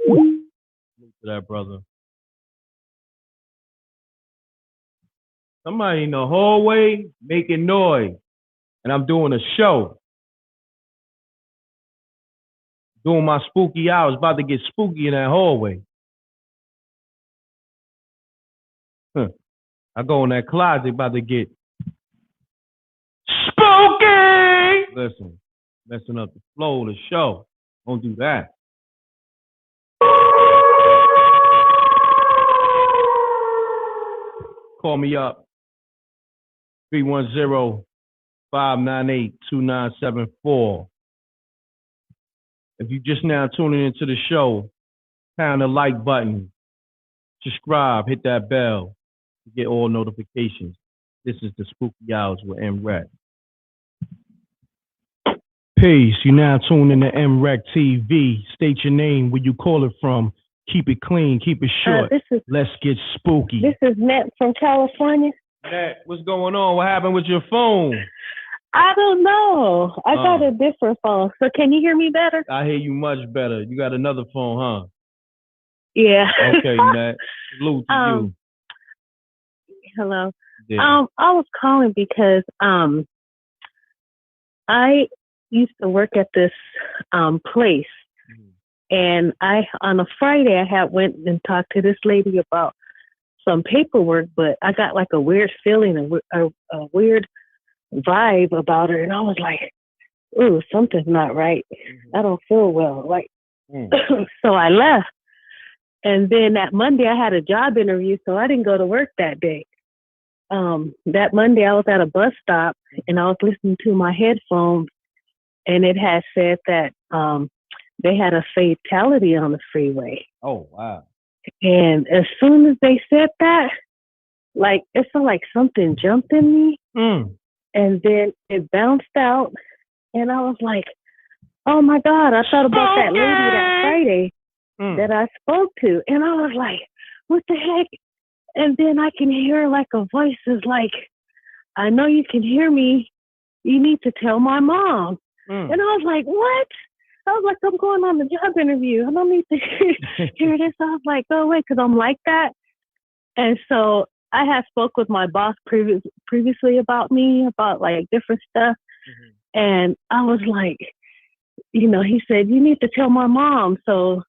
Salute to that, brother. Somebody in the hallway making noise, and I'm doing a show. Doing my spooky hours, about to get spooky in that hallway. I go in that closet, about to get spooky. Listen, messing up the flow of the show. Don't do that. Call me up. 310-598-2974. If you just now tuning into the show, pound the like button, subscribe, hit that bell to get all notifications. This is the Spooky Hours with M.Reck. Peace. You now tuned in to MRecktv. State your name, where you call it from. Keep it clean, keep it short. Let's get spooky. This is Nat from California. Nat, what's going on? What happened with your phone? I don't know. I got a different phone. So can you hear me better? I hear you much better. You got another phone, huh? Yeah. Okay, Nat. Salute to you. Hello. Yeah. I was calling because I used to work at this place. And on a Friday, I had went and talked to this lady about some paperwork, but I got like a weird feeling, a weird vibe about her. And I was like, ooh, something's not right. I don't feel well. Like, so I left. And then that Monday, I had a job interview, so I didn't go to work that day. That Monday, I was at a bus stop, and I was listening to my headphones, and it had said that they had a fatality on the freeway. Oh, wow. And as soon as they said that, like, it felt like something jumped in me. And then it bounced out. And I was like, oh my God, I thought about that lady that Friday that I spoke to. And I was like, what the heck? And then I can hear like a voice is like, I know you can hear me. You need to tell my mom. And I was like, what? I was like, I'm going on the job interview. I don't need to hear this. I was like, oh, wait, because I'm like that. And so I had spoke with my boss previously about me, about like different stuff. And I was like, you know, he said, you need to tell my mom. So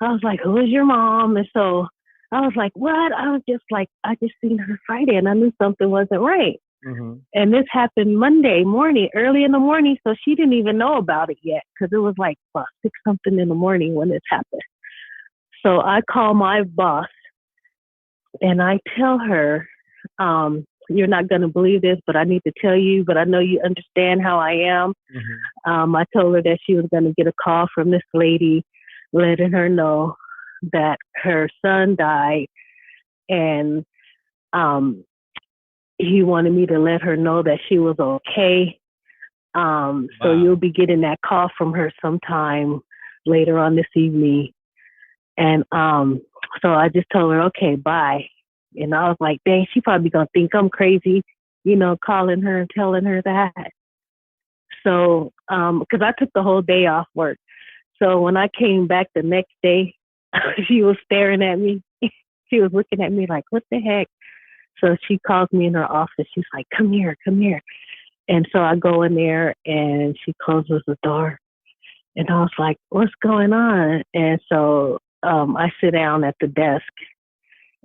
I was like, who is your mom? And so I was like, what? I was just like, I just seen her Friday and I knew something wasn't right. And this happened Monday morning, early in the morning. So she didn't even know about it yet because it was like 6-something in the morning when this happened. So I call my boss and I tell her, you're not going to believe this, but I need to tell you, but I know you understand how I am. I told her that she was going to get a call from this lady letting her know that her son died and he wanted me to let her know that she was okay. So you'll be getting that call from her sometime later on this evening. And so I just told her, okay, bye. And I was like, dang, she probably gonna think I'm crazy, you know, calling her and telling her that. So, because I took the whole day off work. So when I came back the next day, she was staring at me. She was looking at me like, what the heck? So she calls me in her office. She's like, come here, come here. And so I go in there and she closes the door. And I was like, what's going on? And so I sit down at the desk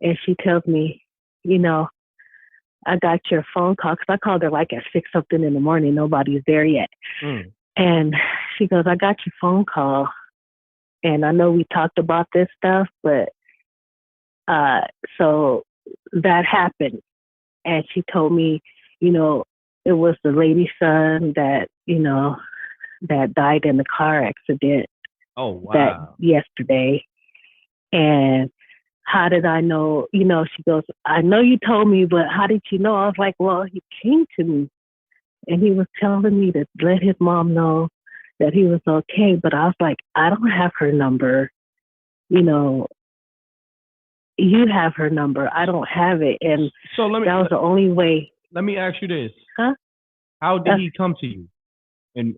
and she tells me, you know, I got your phone call because I called her like at 6-something in the morning. Nobody's there yet. And she goes, I got your phone call. And I know we talked about this stuff, but so that happened. And she told me, you know, it was the lady's son that, you know, that died in the car accident. Oh, wow. That yesterday. And how did I know? You know, she goes, I know you told me, but how did you know? I was like, well, he came to me and he was telling me to let his mom know that he was okay. But I was like, I don't have her number. You know, you have her number. I don't have it. And so that was the only way. Let me ask you this. Huh? How did he come to you? In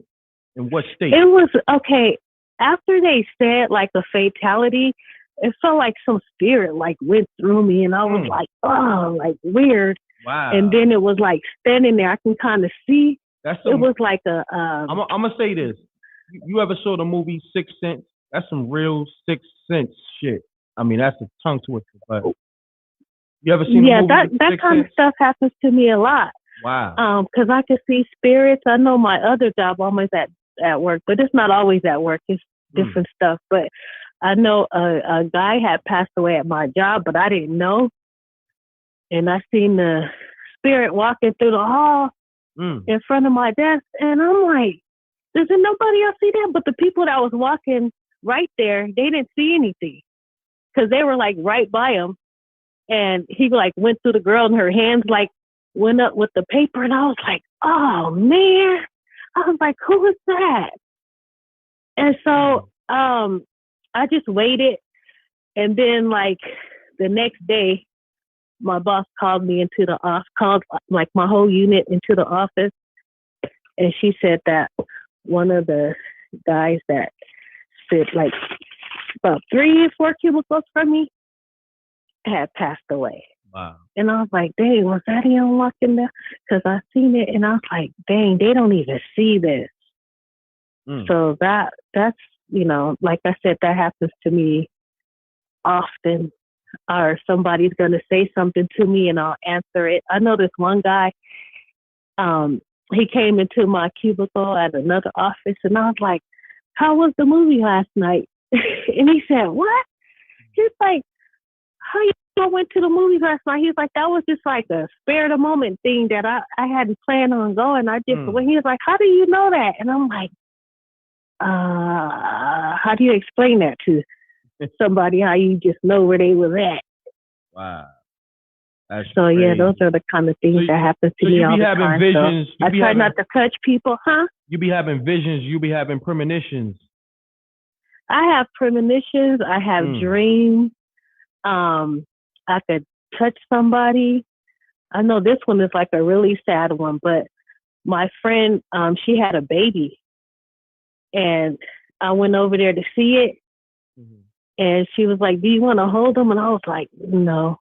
what state? It was, okay, after they said like a fatality, it felt like some spirit like went through me and I was like, oh, like weird. Wow. And then it was like standing there. I can kind of see. It was like a... I'm going to say this. You ever saw the movie Sixth Sense? That's some real Sixth Sense shit. I mean, that's a tongue twister, but you ever seen the movie that kind of stuff happens to me a lot. Wow. Because I can see spirits. I know my other job, I'm always at work, but it's not always at work. It's different stuff. But I know a guy had passed away at my job, but I didn't know. And I seen the spirit walking through the hall in front of my desk. And I'm like, doesn't nobody else see that? But the people that was walking right there, they didn't see anything. Because they were like right by him. And he like went through the girl and her hands like went up with the paper. And I was like, oh man. I was like, who is that? And so I just waited. And then like the next day, my boss called me into the office, called like my whole unit into the office. And she said that one of the guys that sit like about 3 or 4 cubicles from me had passed away. Wow. And I was like, dang, was that him walking there? Because I seen it and I was like, dang, they don't even see this. So that's, you know, like I said, that happens to me often. Or somebody's going to say something to me and I'll answer it. I know this one guy, he came into my cubicle at another office and I was like, how was the movie last night? And he said, what? He's like, how you went to the movie last night? He's like, that was just like a spare the moment thing that I hadn't planned on going. I just went. He was like, how do you know that? And I'm like, how do you explain that to somebody, how you just know where they was at? Wow. So yeah, those are the kind of things that happen to me all the time. Visions, so I try not to touch people, huh? You be having visions. You be having premonitions. I have premonitions. I have dreams. I could touch somebody. I know this one is like a really sad one, but my friend, she had a baby, and I went over there to see it, and she was like, "Do you want to hold him?" And I was like, "No."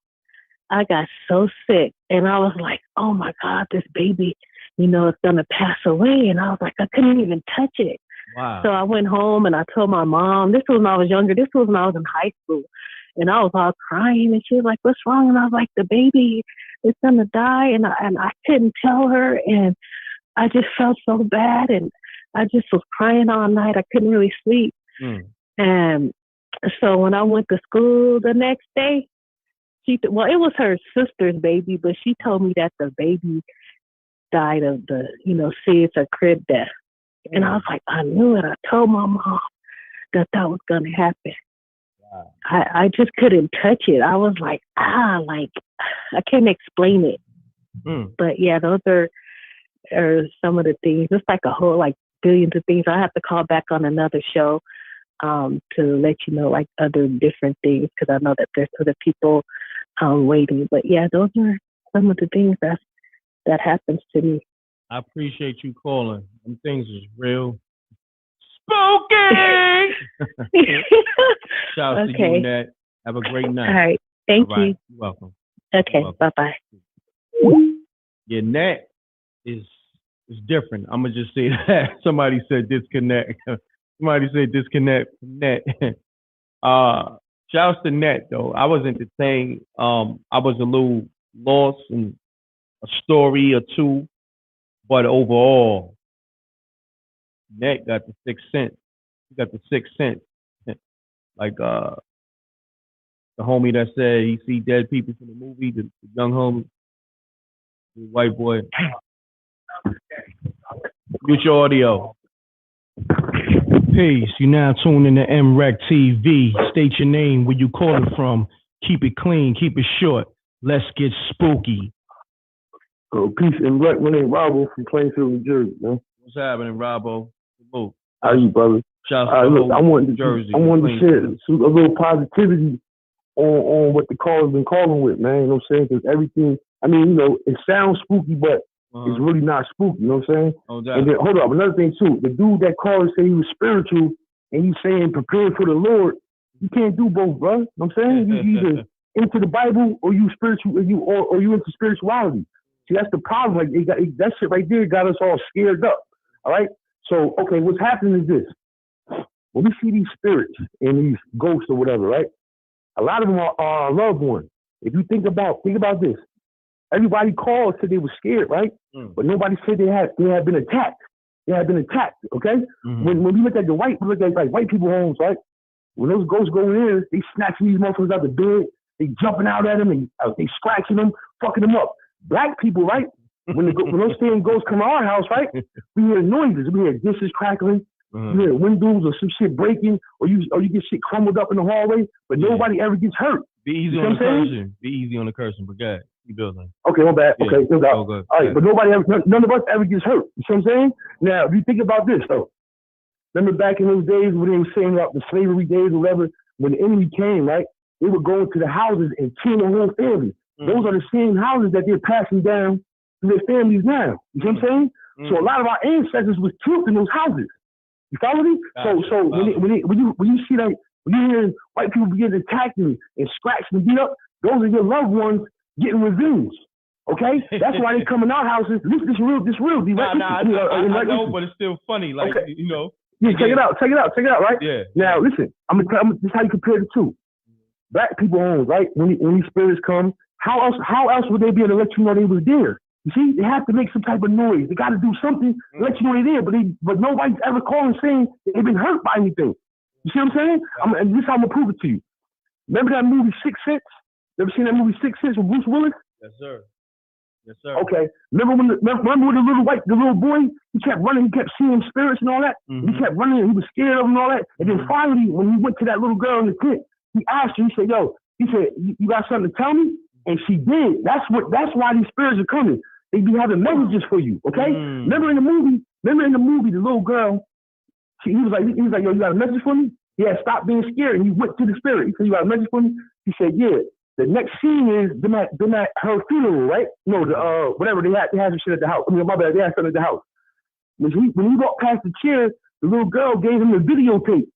I got so sick, and I was like, "Oh my God, this baby, it's gonna pass away." And I was like, I couldn't even touch it. Wow. So I went home and I told my mom. This was when I was younger. This was when I was in high school, and I was all crying. And she was like, "What's wrong?" And I was like, "The baby is gonna die." And I couldn't tell her, and I just felt so bad, and I just was crying all night. I couldn't really sleep. And so when I went to school the next day, it was her sister's baby, but she told me that the baby died of the, SIDS or crib death. And I was like, I knew it. I told my mom that was going to happen. Wow. I just couldn't touch it. I was like, I can't explain it. But yeah, those are some of the things. It's like a whole, billions of things. I have to call back on another show to let you know, other different things, because I know that there's other people waiting. But yeah, those are some of the things that happens to me. I appreciate you calling. Them things is real spooky. Shout out to you, Nat. Have a great night. All right. Thank you. You're welcome. Okay. Bye-bye. Yeah, Nat is different. I'm going to just say that. Somebody said disconnect. Somebody said disconnect from Nat. Shouts to Nat, though. I was entertained. I was a little lost in a story or two, but overall, Nat got the sixth sense. He got the sixth sense. Like the homie that said he see dead people from the movie, the young homie, the white boy. Mute your audio. Peace. You now tuned in to MRecktv. State your name, where you calling from. Keep it clean, keep it short. Let's get spooky. Oh, peace and M.Reck. My name Robbo from Plainfield, New Jersey, man. What's happening, Robbo? Salute. How you, brother? Shouts to look, I wanted Jersey. I wanted to share a little positivity on what the caller's been calling with, man. You know what I'm saying? Because everything, it sounds spooky, but it's really not spooky. You know what I'm saying? Oh, and then, hold up, another thing too. The dude that called said he was spiritual, and he's saying prepare for the Lord. You can't do both, bro. You know what I'm saying? You either into the Bible or you spiritual, or you into spirituality. See, that's the problem. Like that shit right there got us all scared up. All right. So okay, what's happening is this: when we see these spirits and these ghosts or whatever, right? A lot of them are our loved ones. If you think about this. Everybody called said they were scared, right? But nobody said they had been attacked. They had been attacked, okay? When we look at white people homes, right? When those ghosts go in there, they snatching these motherfuckers out the bed, they jumping out at them, and they scratching them, fucking them up. Black people, right? When those same ghosts come to our house, right? We hear noises, we hear dishes crackling, we hear windows or some shit breaking, or you get shit crumbled up in the hallway, but nobody ever gets hurt. Be easy on the cursing. Be easy on the cursing, brigade. Building. Okay, my bad. Okay, no doubt. Good. All right, but none of us ever gets hurt. You see what I'm saying? Now, if you think about this, though, remember back in those days when they were saying about the slavery days or whatever, when the enemy came, right? They would go into the houses and kill the whole family. Those are the same houses that they're passing down to their families now. You see what I'm saying? So a lot of our ancestors was killed in those houses. You follow me? So when you see that, when you hear white people begin attacking and scratching and beat up, those are your loved ones getting revenge. Okay? That's why they come in our houses. This real. I know, but it's still funny. Like, okay. Yeah, check it out, right? Yeah. Now, listen, this is how you compare the two. Black people homes, right? When these spirits come, how else would they be able to let you know they was there? You see, they have to make some type of noise. They got to do something to let you know they're there, but nobody's ever calling saying they've been hurt by anything. You see what I'm saying? And this is how I'm going to prove it to you. Remember that movie 6 Sense? Ever seen that movie 6 Sense with Bruce Willis? Yes, sir. Yes, sir. Okay. Remember when the little boy, he kept running, he kept seeing spirits and all that? He kept running, and he was scared of them and all that. And then finally, when he went to that little girl in the tent, he asked her, he said, you got something to tell me? And she did. That's why these spirits are coming. They be having messages for you, okay? Remember in the movie, the little girl, he was like, yo, you got a message for me? Yeah, stop being scared. And he went to the spirit. He said, you got a message for me? He said, yeah. The next scene is them at her funeral, right? No, whatever, they had some shit at the house. I mean, my bad, they had something at the house. When he walked past the chair, the little girl gave him the videotape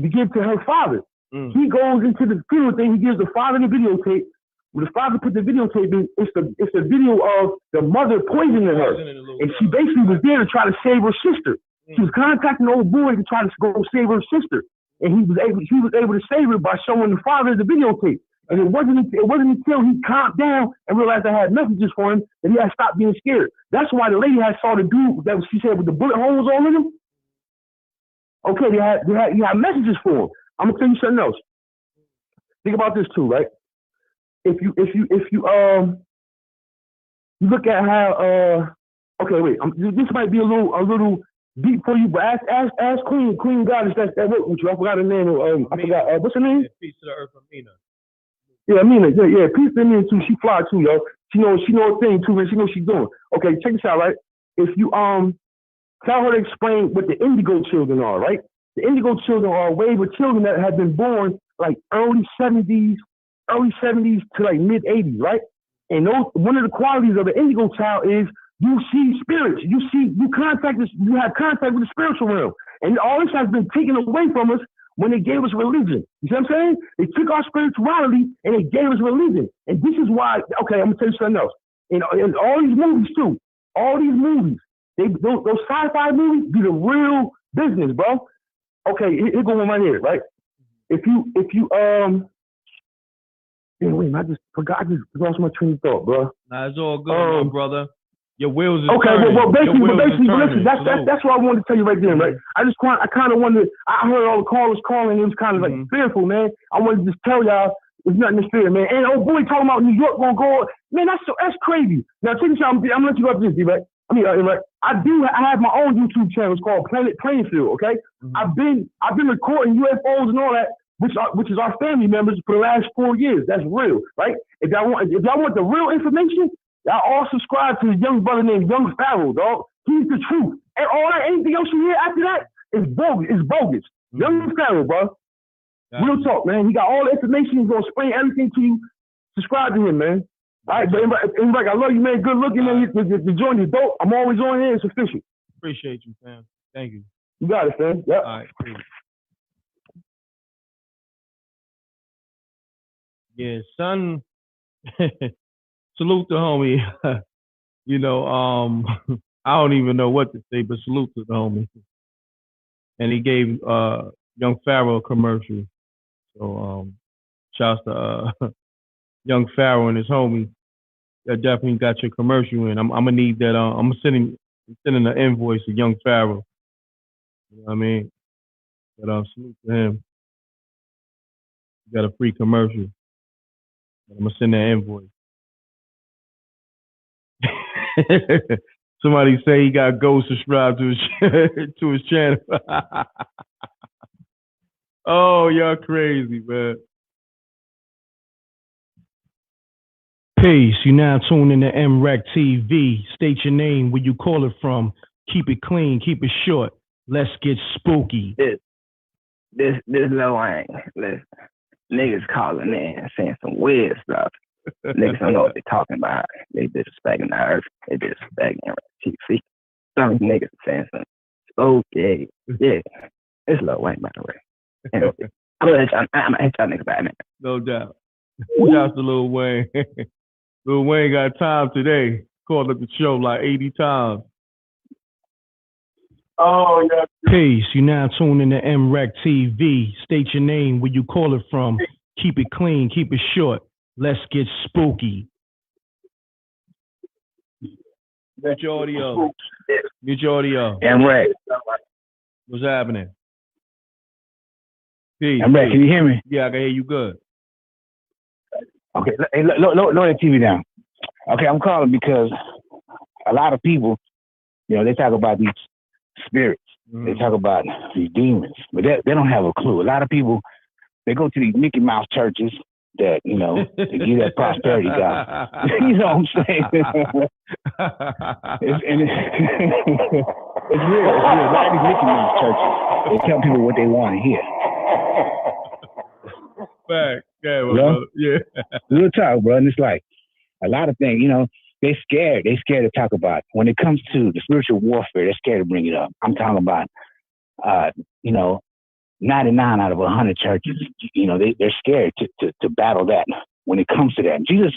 to give to her father. He goes into the funeral thing, he gives the father the videotape. When the father put the videotape in, it's a video of the mother poisoning her. And she basically was there to try to save her sister. She was contacting the old boy to try to go save her sister. And he was able to save her by showing the father the videotape. And it wasn't until he calmed down and realized I had messages for him that he had stopped being scared. That's why the lady had saw the dude that she said with the bullet holes all in him. Okay, he had messages for him. I'm gonna tell you something else. Think about this too, right? If you look at how okay, wait, this might be a little deep for you, but ask Queen Goddess that worked with you. I forgot her name. I forgot what's her name? Peace to the earth, Amina. Yeah, Amina. Yeah, peace to Amina too. She fly too, yo. She knows a thing too, man. She knows what she's doing. Okay, check this out, right? If you tell her to explain what the indigo children are, right? The indigo children are a wave of children that have been born like early 70s to like mid 80s, right? And one of the qualities of an indigo child is you see spirits, you have contact with the spiritual realm. And all this has been taken away from us when they gave us religion. You see what I'm saying? They took our spirituality and they gave us religion. And this is why, okay, I'm gonna tell you something else. In all these movies too, those sci-fi movies be the real business, bro. Okay, here go one right here, right? If you wait, I just forgot. I just lost my train of thought, bro. Nah, it's all good, my brother. Your wheels are okay. turning. Well, basically, listen. That's what I wanted to tell you right then, right? I kind of wanted. I heard all the callers calling. It was kind of like fearful, man. I wanted to just tell y'all there's nothing to fear, man. And old boy talking about New York gonna go. Man, that's crazy. Now, check this out. I'm gonna let you go up this, right? Right? I have my own YouTube channel. It's called Planet Plainfield. Okay, I've been recording UFOs and all that, which is our family members for the last 4 years. That's real, right? If y'all want the real information, y'all all subscribe to a young brother named Young Pharaoh, dog. He's the truth. And all that, anything else you hear after that is bogus. It's bogus. Young Pharaoh, bro. Real talk, man. He got all the information. He's gonna explain everything to you. Subscribe to him, man. All right, but M.Reck, I love you, man. Good looking, man. The joint is dope. I'm always on here. It's official. Appreciate you, fam. Thank you. You got it, fam. Yep. All right, cool. Yeah, son. Salute the homie. I don't even know what to say, but salute to the homie. And he gave Young Pharaoh a commercial. So shouts to Young Pharaoh and his homie. That definitely got your commercial in. I'm gonna need that. I'm sending an invoice to Young Pharaoh. You know what I mean? But salute to him. He got a free commercial. I'm gonna send that invoice. Somebody say he got go subscribe to his channel. Oh, y'all crazy, man. Peace. You now tuned in to MRecktv. State your name, where you call it from. Keep it clean, keep it short. Let's get spooky. This Lil Wayne. Niggas calling in saying some weird stuff. Niggas don't know what they're talking about. They disrespecting the earth. They disrespecting MRecktv. Some niggas saying some spooky. Yeah. It's Lil Wayne, by the way. Anyway, I'm gonna hit y'all niggas back, man. No doubt. Shouts to Lil Wayne. Lil Wayne got time today. Called up the show like 80 times. Oh, yeah. Peace. You now tuned in to MRecktv. State your name, where you call it from. Keep it clean, keep it short. Let's get spooky. Mute your audio. Mute your audio. M.Reck. What's happening? Peace. M.Reck, can you hear me? Yeah, I can hear you good. Okay, lower the TV down. Okay, I'm calling because a lot of people, they talk about these spirits. They talk about these demons, but they don't have a clue. A lot of people, they go to these Mickey Mouse churches, that, you know, to give that prosperity gospel. You know what I'm saying? It's real. It's real. A lot of these Mickey Mouse churches, they tell people what they want to hear. Fact. Yeah. Real talk, bro. And it's like a lot of things, you know, they're scared. They're scared to talk about it. When it comes to the spiritual warfare, they're scared to bring it up. I'm talking about, you know, 99 out of 100 churches, you know, they're scared to battle that when it comes to that. Jesus,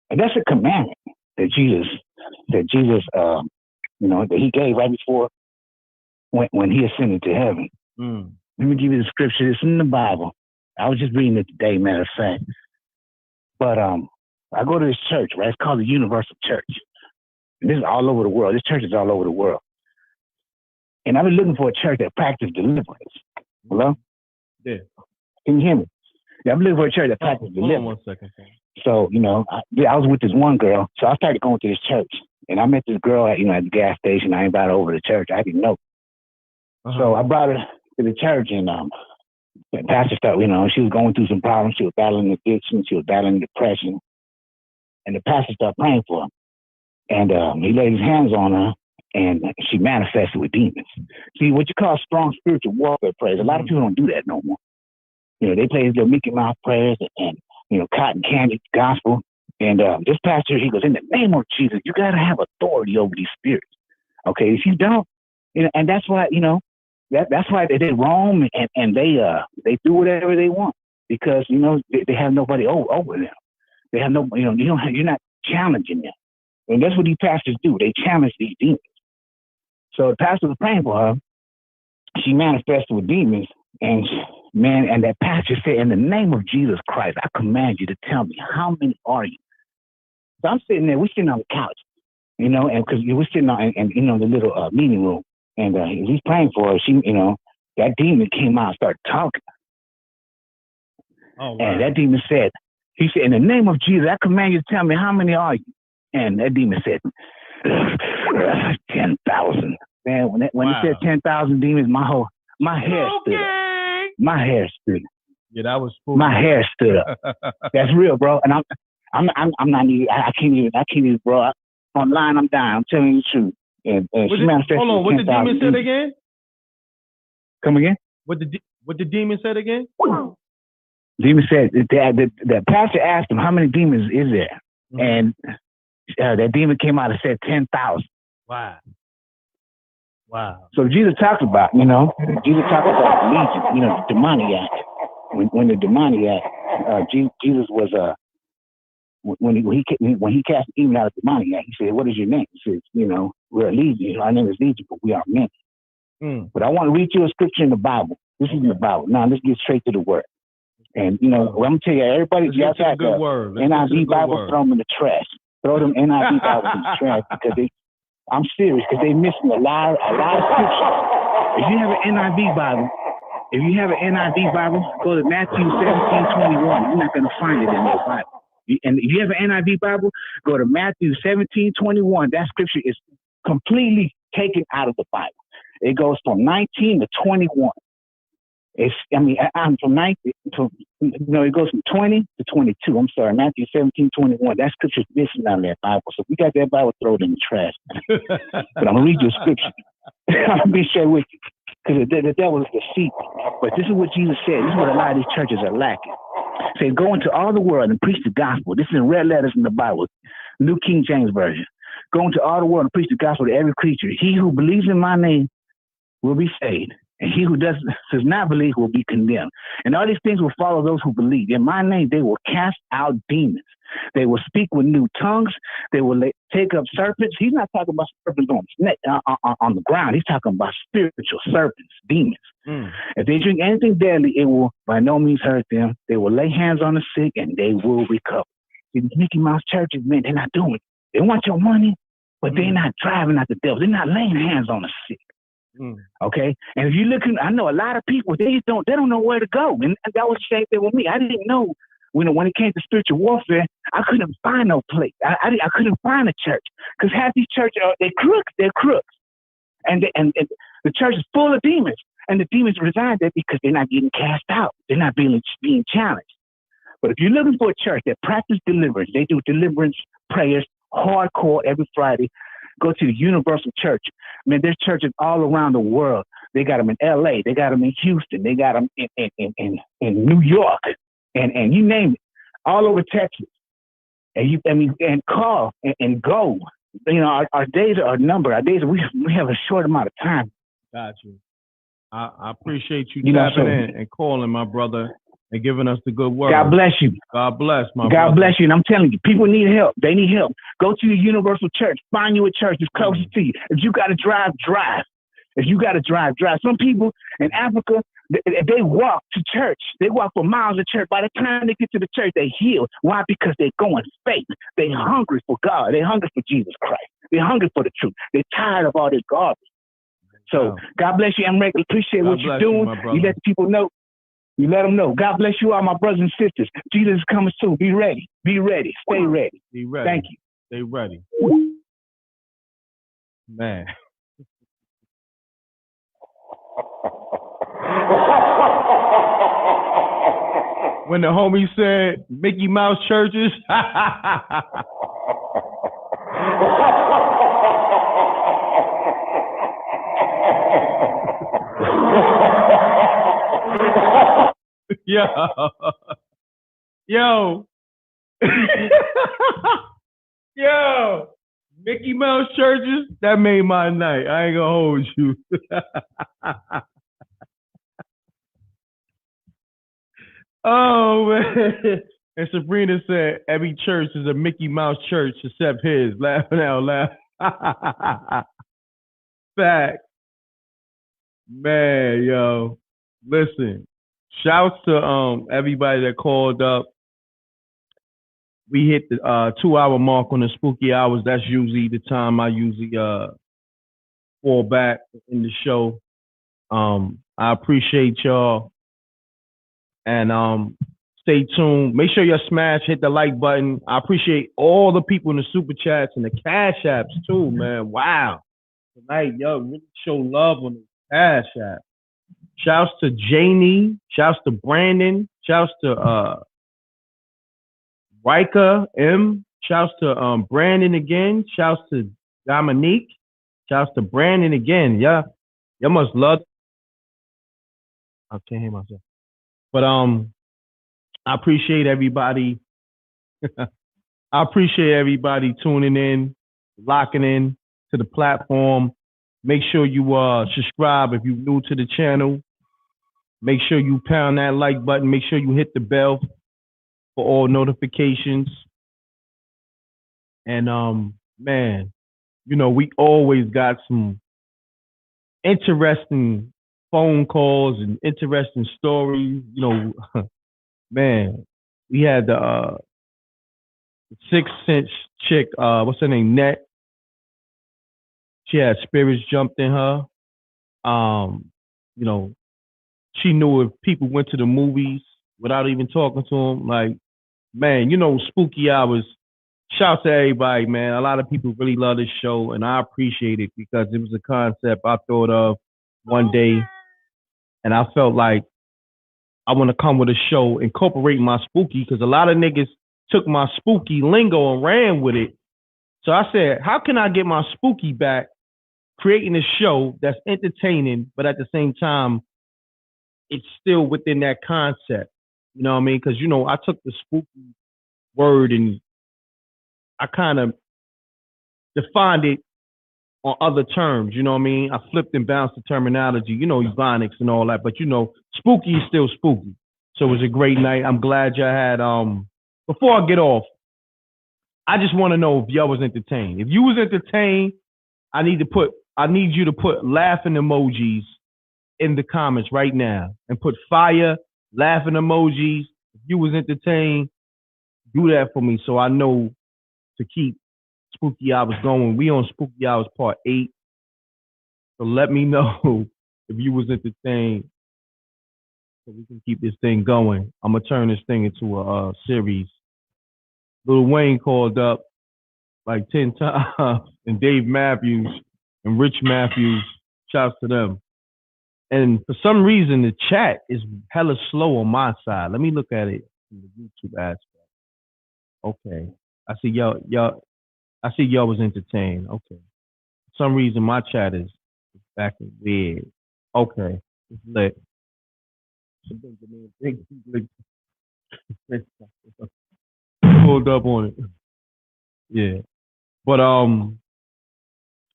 and that's a commandment that Jesus, you know, that he gave right before when he ascended to heaven. Let me give you the scripture. It's in the Bible. I was just reading it today, matter of fact. But I go to this church, right? It's called the Universal Church. And this is all over the world. This church is all over the world. And I've been looking for a church that practices deliverance. Hello? Yeah. Can you hear me? Yeah, I'm looking for a church that practices deliverance. Hold on 1 second. So, you know, I was with this one girl. So I started going to this church. And I met this girl at, you know, at the gas station. I invited her over to church. I didn't know. So I brought her to the church, and the pastor started, you know, she was going through some problems. She was battling addiction. She was battling depression. And the pastor started praying for her. And he laid his hands on her, and she manifested with demons. See, what you call strong spiritual warfare prayers, a lot of people don't do that no more. You know, they play these little Mickey Mouse prayers and you know, cotton candy gospel. And this pastor, he goes, in the name of Jesus, you got to have authority over these spirits. Okay, if you don't, you know, and that's why, you know, that's why they roam and they do whatever they want, because, you know, they have nobody over them. They have no, you know, you're not challenging them. And that's what these pastors do. They challenge these demons. So the pastor was praying for her. She manifested with demons. And and that pastor said, in the name of Jesus Christ, I command you to tell me, how many are you? So I'm sitting there, we're sitting on the couch, you know, and because we're sitting on, and you know, the little meeting room. And he's praying for her. She, you know, that demon came out and started talking. Oh, wow. And that demon said, he said, in the name of Jesus, I command you to tell me, how many are you? And that demon said, 10,000. Man, when he said 10,000 demons, my hair stood up. My hair stood up. Yeah, that was spooky. My hair stood up. That's real, bro. And I'm not even, I can't even, bro. Online, I'm dying. I'm telling you the truth. And she manifested. Hold on, what the demon said again? Come again? What the demon said again? Demon said the pastor asked him, how many demons is there? And that demon came out and said 10,000. Wow. So Jesus talks about, you know, the legion, you know, the demoniac. When the demoniac, Jesus was when he cast the demon out of the demoniac, he said, "What is your name?" He says, "You know, we're a legion. Our name is Legion, but we are many." But I want to read you a scripture in the Bible. This is in the Bible. Now let's get straight to the word. And you know, what I'm gonna tell you, everybody, y'all got the NIV Bible, throw them in the trash. Throw them NIV Bibles in the trash, because I'm serious, because they're missing a lot of scriptures. If you have an NIV Bible, go to Matthew 17:21. You're not gonna find it in your Bible. And if you have an NIV Bible, go to Matthew 17:21. That scripture is completely taken out of the Bible. It goes from 19 to 21. I'm from 19 to, no, it goes from 20 to 22. I'm sorry, Matthew 17:21. That scripture is missing out of that Bible. So if you got that Bible, throw it in the trash. But I'm going to read you a scripture. I'm going to be straight with you, because the devil is deceitful. But this is what Jesus said. This is what a lot of these churches are lacking. Say, go into all the world and preach the gospel. This is in red letters in the Bible, New King James Version. Go into all the world and preach the gospel to every creature. He who believes in my name will be saved, and he who does not believe will be condemned. And all these things will follow those who believe. In my name, they will cast out demons. They will speak with new tongues. They will take up serpents. He's not talking about serpents on the ground. He's talking about spiritual serpents, demons. If they drink anything deadly, it will by no means hurt them. They will lay hands on the sick, and they will recover. See, these Mickey Mouse churches, man, they're not doing it. They want your money, but they're not driving out the devil. They're not laying hands on the sick. Okay, and if you look, I know a lot of people, they don't know where to go, and that was the same thing with me. I didn't know when it came to spiritual warfare. I couldn't find no place. I couldn't find a church, because half these churches they're crooks, and the church is full of demons, and the demons reside there because they're not getting cast out. They're not being challenged. But if you're looking for a church that practice deliverance, they do deliverance prayers hardcore every Friday. Go to the Universal Church. Man, there's churches all around the world. They got them in L.A. They got them in Houston. They got them in New York, and you name it, all over Texas. And call and go. You know, our days are numbered. Our days we have a short amount of time. Got you. I appreciate you tapping in and calling, my brother, and giving us the good word. God bless you. God bless, my God brother. bless you. And I'm telling you, people need help. They need help. Go to the Universal Church. Find you a church that's closest to you. If you got to drive, drive. If you got to drive, drive. Some people in Africa, they walk to church. They walk for miles to church. By the time they get to the church, they heal. Why? Because they're going faith. They're hungry for God. They're hungry for Jesus Christ. They're hungry for the truth. They're tired of all this garbage. So God bless you, M.Reck. Appreciate what you're doing. You let the people know. You let them know. God bless you all, my brothers and sisters. Jesus is coming soon. Be ready. Be ready. Stay ready. Be ready. Thank you. Stay ready. Man. When the homie said Mickey Mouse churches. Yo. Yo. Mickey Mouse churches, that made my night. I ain't gonna hold you. Oh, man. And Sabrina said, every church is a Mickey Mouse church except his. Laughing out loud. Fact. Man, yo. Listen. Shouts to everybody that called up. We hit the 2-hour mark on the spooky hours. That's usually the time I usually fall back in the show. I appreciate y'all. And stay tuned. Make sure you hit the like button. I appreciate all the people in the super chats and the cash apps too, man. Wow. Tonight, yo, really show love on the cash app. Shouts to Janie. Shouts to Brandon. Shouts to Rika M. Shouts to Brandon again. Shouts to Dominique. Shouts to Brandon again. Yeah. Y'all must love. I can't hear myself. But I appreciate everybody. I appreciate everybody tuning in, locking in to the platform. Make sure you subscribe if you're new to the channel. Make sure you pound that like button. Make sure you hit the bell for all notifications. And man, you know, we always got some interesting phone calls and interesting stories. You know, man, we had the 6-inch chick, what's her name, Net. She had spirits jumped in her. You know, she knew if people went to the movies without even talking to them, like, man, you know, spooky hours. Shout to everybody, man. A lot of people really love this show, and I appreciate it because it was a concept I thought of one day, and I felt like I want to come with a show incorporating my spooky, because a lot of niggas took my spooky lingo and ran with it. So I said, how can I get my spooky back, creating a show that's entertaining, but at the same time, it's still within that concept. You know what I mean? Because, you know, I took the spooky word and I kind of defined it on other terms. You know what I mean? I flipped and bounced the terminology, you know, ebonics and all that. But, you know, spooky is still spooky. So it was a great night. I'm glad y'all had, before I get off, I just want to know if y'all was entertained. If you was entertained, I need you to put laughing emojis in the comments right now and put fire, laughing emojis. If you was entertained, do that for me so I know to keep Spooky Hours going. We on Spooky Hours Part 8. So let me know if you was entertained so we can keep this thing going. I'm going to turn this thing into a series. Lil Wayne called up like 10 times, and Dave Matthews and Rich Matthews, shouts to them. And for some reason, the chat is hella slow on my side. Let me look at it. from the YouTube aspect. Okay. I see y'all was entertained. Okay. For some reason my chat is acting weird. Okay. It's lit. Hold up on it. Yeah. But on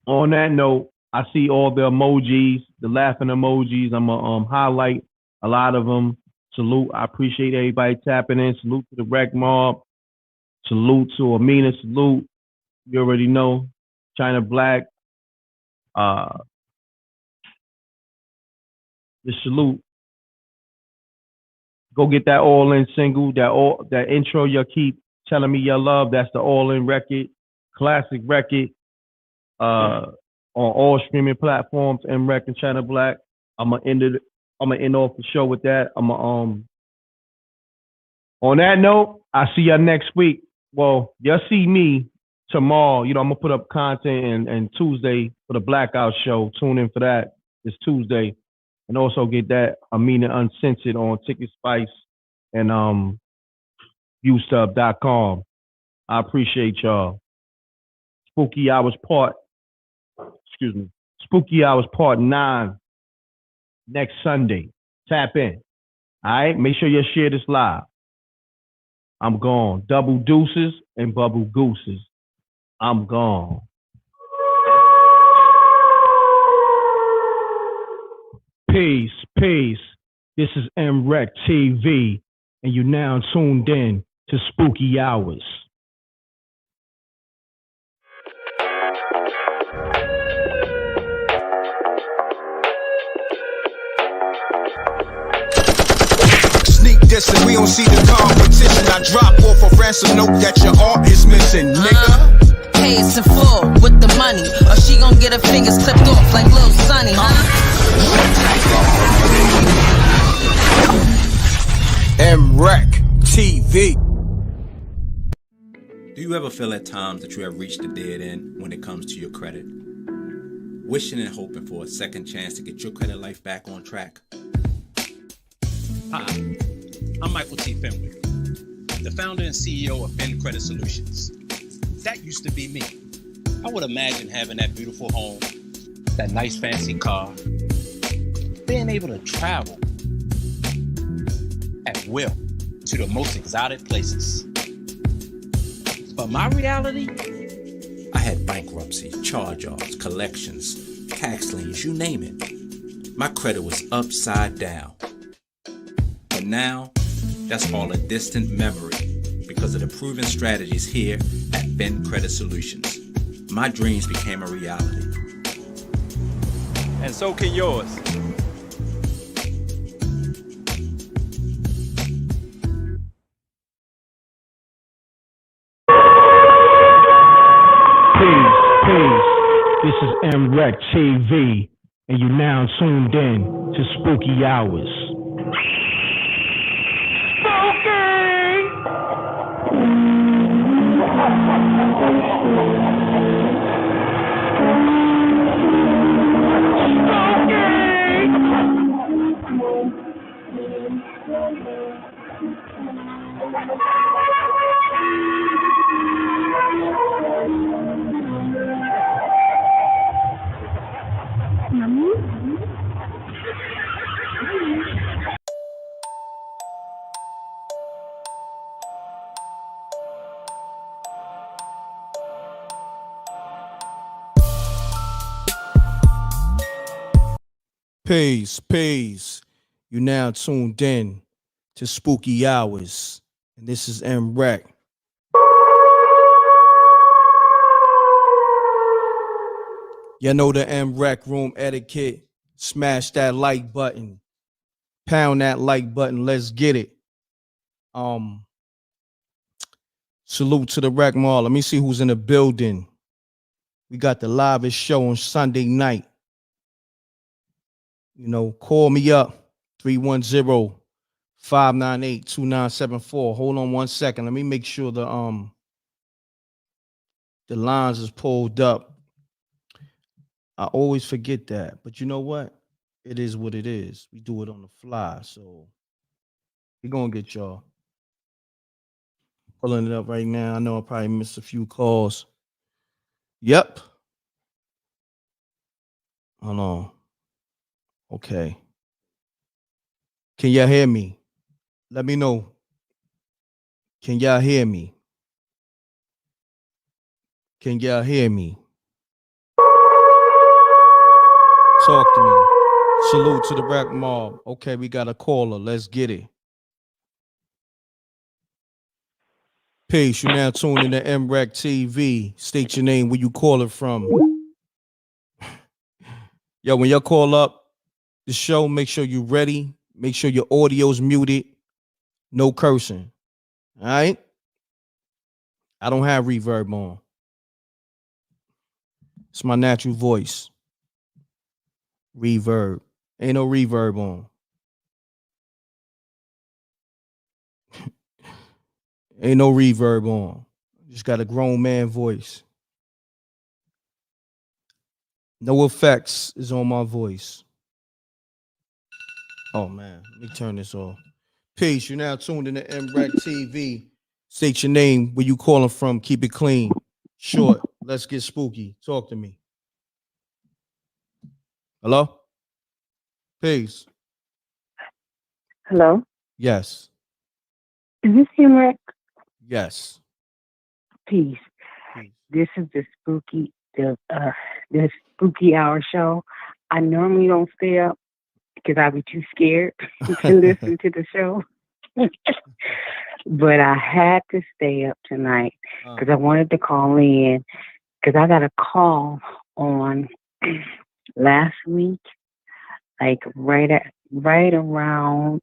that note, I see all the emojis, the laughing emojis. I'm gonna highlight a lot of them. Salute. I appreciate everybody tapping in. Salute to the Rec Mob. Salute to Amina. Salute. You already know. China Black. The salute. Go get that all in single. That intro you keep telling me you love. That's the all in record. Classic record. On all streaming platforms, M.Reck and China Black. I'm gonna end off the show with that. On that note, I see y'all next week. Well, y'all see me tomorrow. You know, I'm gonna put up content and Tuesday for the Blackout show. Tune in for that. It's Tuesday. And also get that Amina Uncensored on Ticket Spice and viewstub.com. I appreciate y'all. Spooky Hours Part 9 next Sunday. Tap in. All right? Make sure you share this live. I'm gone. Double deuces and bubble gooses. I'm gone. Peace, peace. This is MRecktv, and you're now tuned in to Spooky Hours. We don't see the competition. I drop off a ransom note that your art is missing, nigga. Pay it's in full with the money, or she gon' get her fingers clipped off like Lil Sonny, MRecktv. Do you ever feel at times that you have reached a dead end when it comes to your credit? Wishing and hoping for a second chance to get your credit life back on track? Hi, I'm Michael T. Fenwick, the founder and CEO of Finn Credit Solutions. That used to be me. I would imagine having that beautiful home, that nice fancy car, being able to travel at will to the most exotic places. But my reality? I had bankruptcy, charge-offs, collections, tax liens, you name it. My credit was upside down. But now, that's all a distant memory because of the proven strategies here at Finn Credit Solutions. My dreams became a reality. And so can yours. Peace. This is MRecktv, and you're now tuned in to Spooky Hours. Peace. You now tuned in to Spooky Hours, and this is M.Reck. You know the M.Reck room etiquette. Smash that like button. Pound that like button. Let's get it. Salute to the Rec Mall. Let me see who's in the building. We got the livest show on Sunday night. You know, call me up, 310-598-2974. Hold on 1 second. Let me make sure the lines is pulled up. I always forget that. But you know what? It is what it is. We do it on the fly. So we're going to get y'all. Pulling it up right now. I know I probably missed a few calls. Yep. Hold on. Okay. Can y'all hear me? Let me know. Can y'all hear me? Can y'all hear me? Talk to me. Salute to the rap mob. Okay, we got a caller. Let's get it. Peace. You now tuned in to MRecktv. State your name, where you call it from. Yo, when y'all call up the show, make sure you're ready. Make sure your audio's muted. No cursing. All right? I don't have reverb on. It's my natural voice. Reverb. Ain't no reverb on. Ain't no reverb on. Just got a grown man voice. No effects is on my voice. Oh man, let me turn this off. Peace. You're now tuned in to MRecktv. State your name, where you calling from. Keep it clean. Short. Let's get spooky. Talk to me. Hello? Peace. Hello? Yes. Is this M.Reck? Yes. Peace. This is the spooky hour show. I normally don't stay up because I'd be too scared to listen to the show. But I had to stay up tonight because I wanted to call in because I got a call on last week, like right around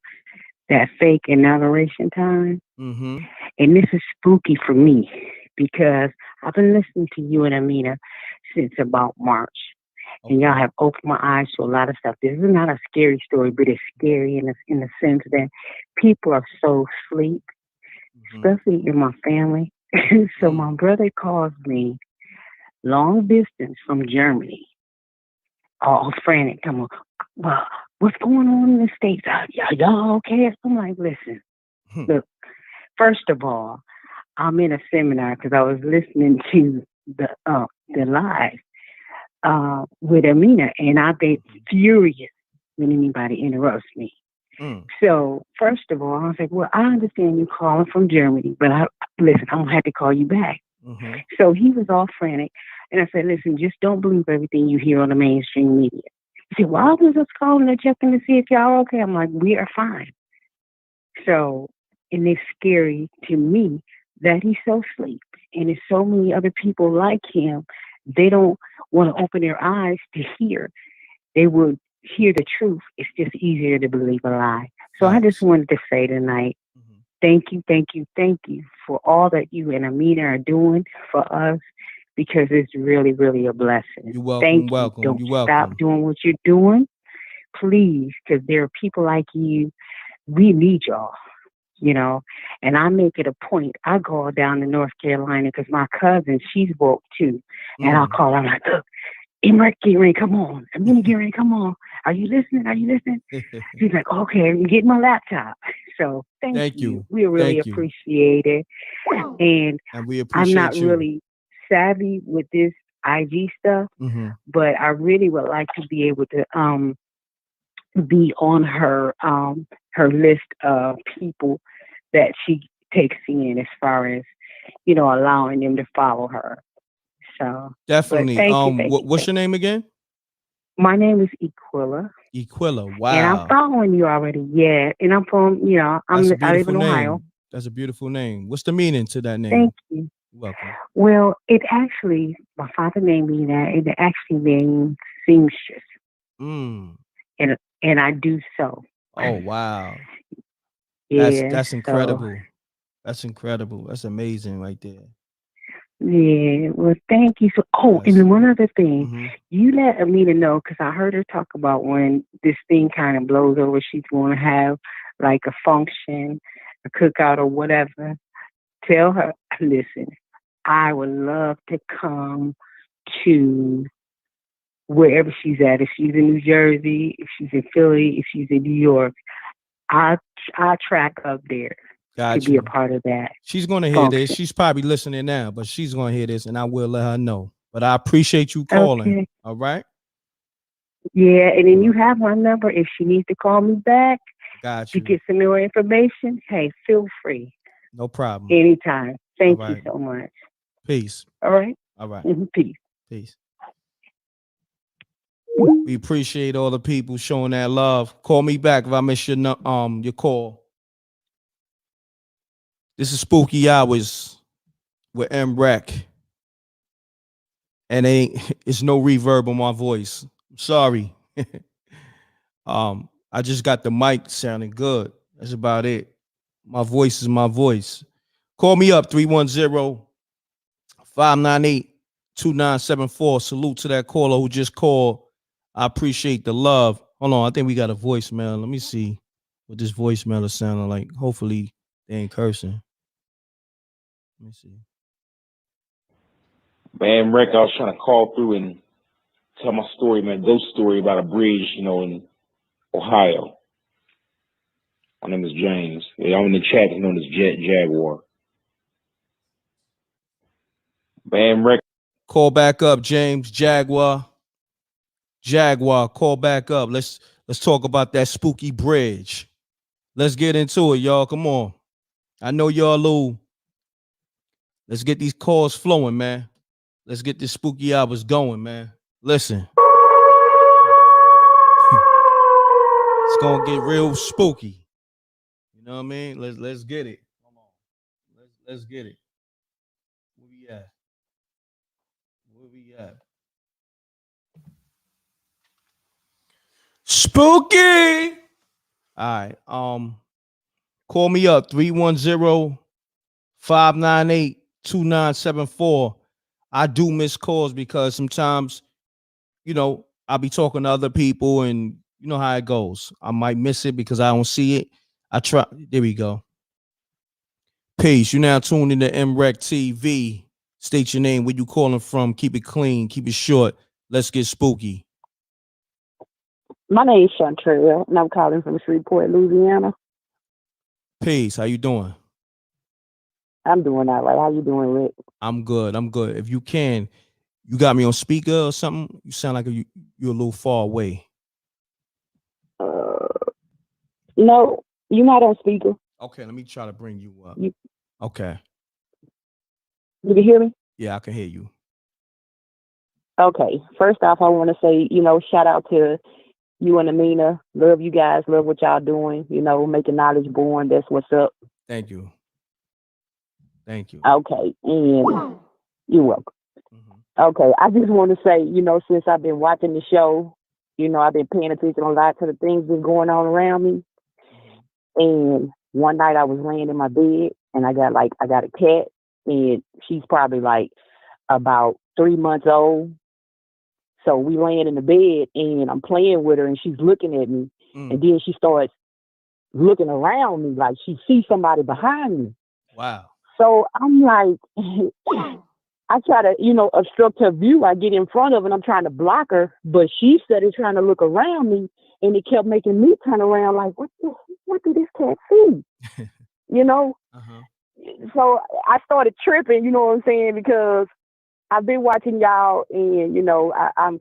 that fake inauguration time. Mm-hmm. And this is spooky for me because I've been listening to you and Amina since about March. Okay. And y'all have opened my eyes to a lot of stuff. This is not a scary story, but it's scary in the sense that people are so asleep, especially in my family. So my brother calls me long distance from Germany, all frantic. Come on, well, what's going on in the States? Y'all okay? I'm like, listen, look, first of all, I'm in a seminar because I was listening to the live with Amina, and I get furious when anybody interrupts me. So first of all, I was like, well, I understand you calling from Germany, but listen, I'm gonna have to call you back. So he was all frantic, and I said, listen, just don't believe everything you hear on the mainstream media. He said, well, I was just calling and checking to see if y'all are okay. I'm like, we are fine. So, and it's scary to me that he's so asleep, and there's so many other people like him. They don't want to open their eyes to hear. They would hear the truth. It's just easier to believe a lie. So I just wanted to say tonight, thank you for all that you and Amina are doing for us, because it's really, really a blessing. You're welcome. Don't stop doing what you're doing, please, because there are people like you. We need y'all, you know. And I make it a point. I go down to North Carolina because my cousin, she's woke too, and I'll call her. I'm like, look, M.Reck, get ready, come on. Amina, get ready, come on. Are you listening? She's like, okay, I'm getting my laptop. So thank you. We really appreciate it. And we appreciate I'm not you. really savvy with this IG stuff, but I really would like to be able to be on her list of people that she takes in, as far as, you know, allowing them to follow her. So definitely. What's your name again? My name is Equilla. Equilla. Wow. And I'm following you already. Yeah. And I'm from, you know, I live in Ohio. That's a beautiful name. What's the meaning to that name? Thank you. You're welcome. Well, it actually, my father named me that. It actually means seamstress. And I do so. Oh, wow. Yeah. That's incredible. That's incredible. That's amazing right there. Yeah, well, thank you. So, and one other thing, you let Amina know, because I heard her talk about when this thing kind of blows over, she's going to have like a function, a cookout or whatever. Tell her, listen, I would love to come to wherever she's at. If she's in New Jersey, if she's in Philly, if she's in New York, I'll track up there. to be a part of that. She's going to hear this. She's probably listening now, but she's going to hear this, and I will let her know. But I appreciate you calling. Okay. All right? Yeah, and then you have my number. If she needs to call me back to get some more information, hey, feel free. No problem. Anytime. Thank you so much. Peace. All right? All right. Peace. Peace. We appreciate all the people showing that love. Call me back if I miss your call. This is Spooky Hours with M.Reck. And it's no reverb on my voice. I'm sorry. I just got the mic sounding good. That's about it. My voice is my voice. Call me up 310-598-2974. Salute to that caller who just called. I appreciate the love. Hold on, I think we got a voicemail. Let me see what this voicemail is sounding like. Hopefully they ain't cursing. Let me see. Man, Rick, I was trying to call through and tell my story, man, ghost story about a bridge, in Ohio. My name is James. Yeah, I'm in the chat, known as Jaguar. Man, Rick. Call back up, James. Jaguar, call back up. Let's talk about that spooky bridge. Let's get into it, y'all. Come on. I know y'all little. Let's get these calls flowing, man. Let's get this spooky hours going, man. Listen. It's gonna get real spooky. You know what I mean? Let's get it. Come on. Let's get it. Where we at? Spooky. All right. Call me up 310-598-2974. I do miss calls because sometimes, I'll be talking to other people and you know how it goes. I might miss it because I don't see it. I try. There we go. Peace. You're now tuned into MRecktv. State your name, where you calling from. Keep it clean. Keep it short. Let's get spooky. My name is Chantrell, and I'm calling from Shreveport, Louisiana. Peace. How you doing? I'm doing all right. How you doing, Rick? I'm good. If you can, you got me on speaker or something? You sound like you're a little far away. No, you're not on speaker. Okay, let me try to bring you up. Okay. You can hear me? Yeah, I can hear you. Okay. First off, I want to say, shout out to you and Amina. Love you guys. Love what y'all doing. Making knowledge born. That's what's up. Thank you. Okay. And you're welcome. Mm-hmm. Okay. I just want to say, since I've been watching the show, I've been paying attention a lot to the things that's going on around me. And one night I was laying in my bed and I got a cat, and she's probably like about 3 months old. So we laying in the bed and I'm playing with her and she's looking at me. And then she starts looking around me like she sees somebody behind me. Wow. So I'm like, I try to, obstruct her view. I get in front of her and I'm trying to block her, but she started trying to look around me, and it kept making me turn around like, what did this cat see? Uh-huh. So I started tripping, you know what I'm saying? Because I've been watching y'all, and I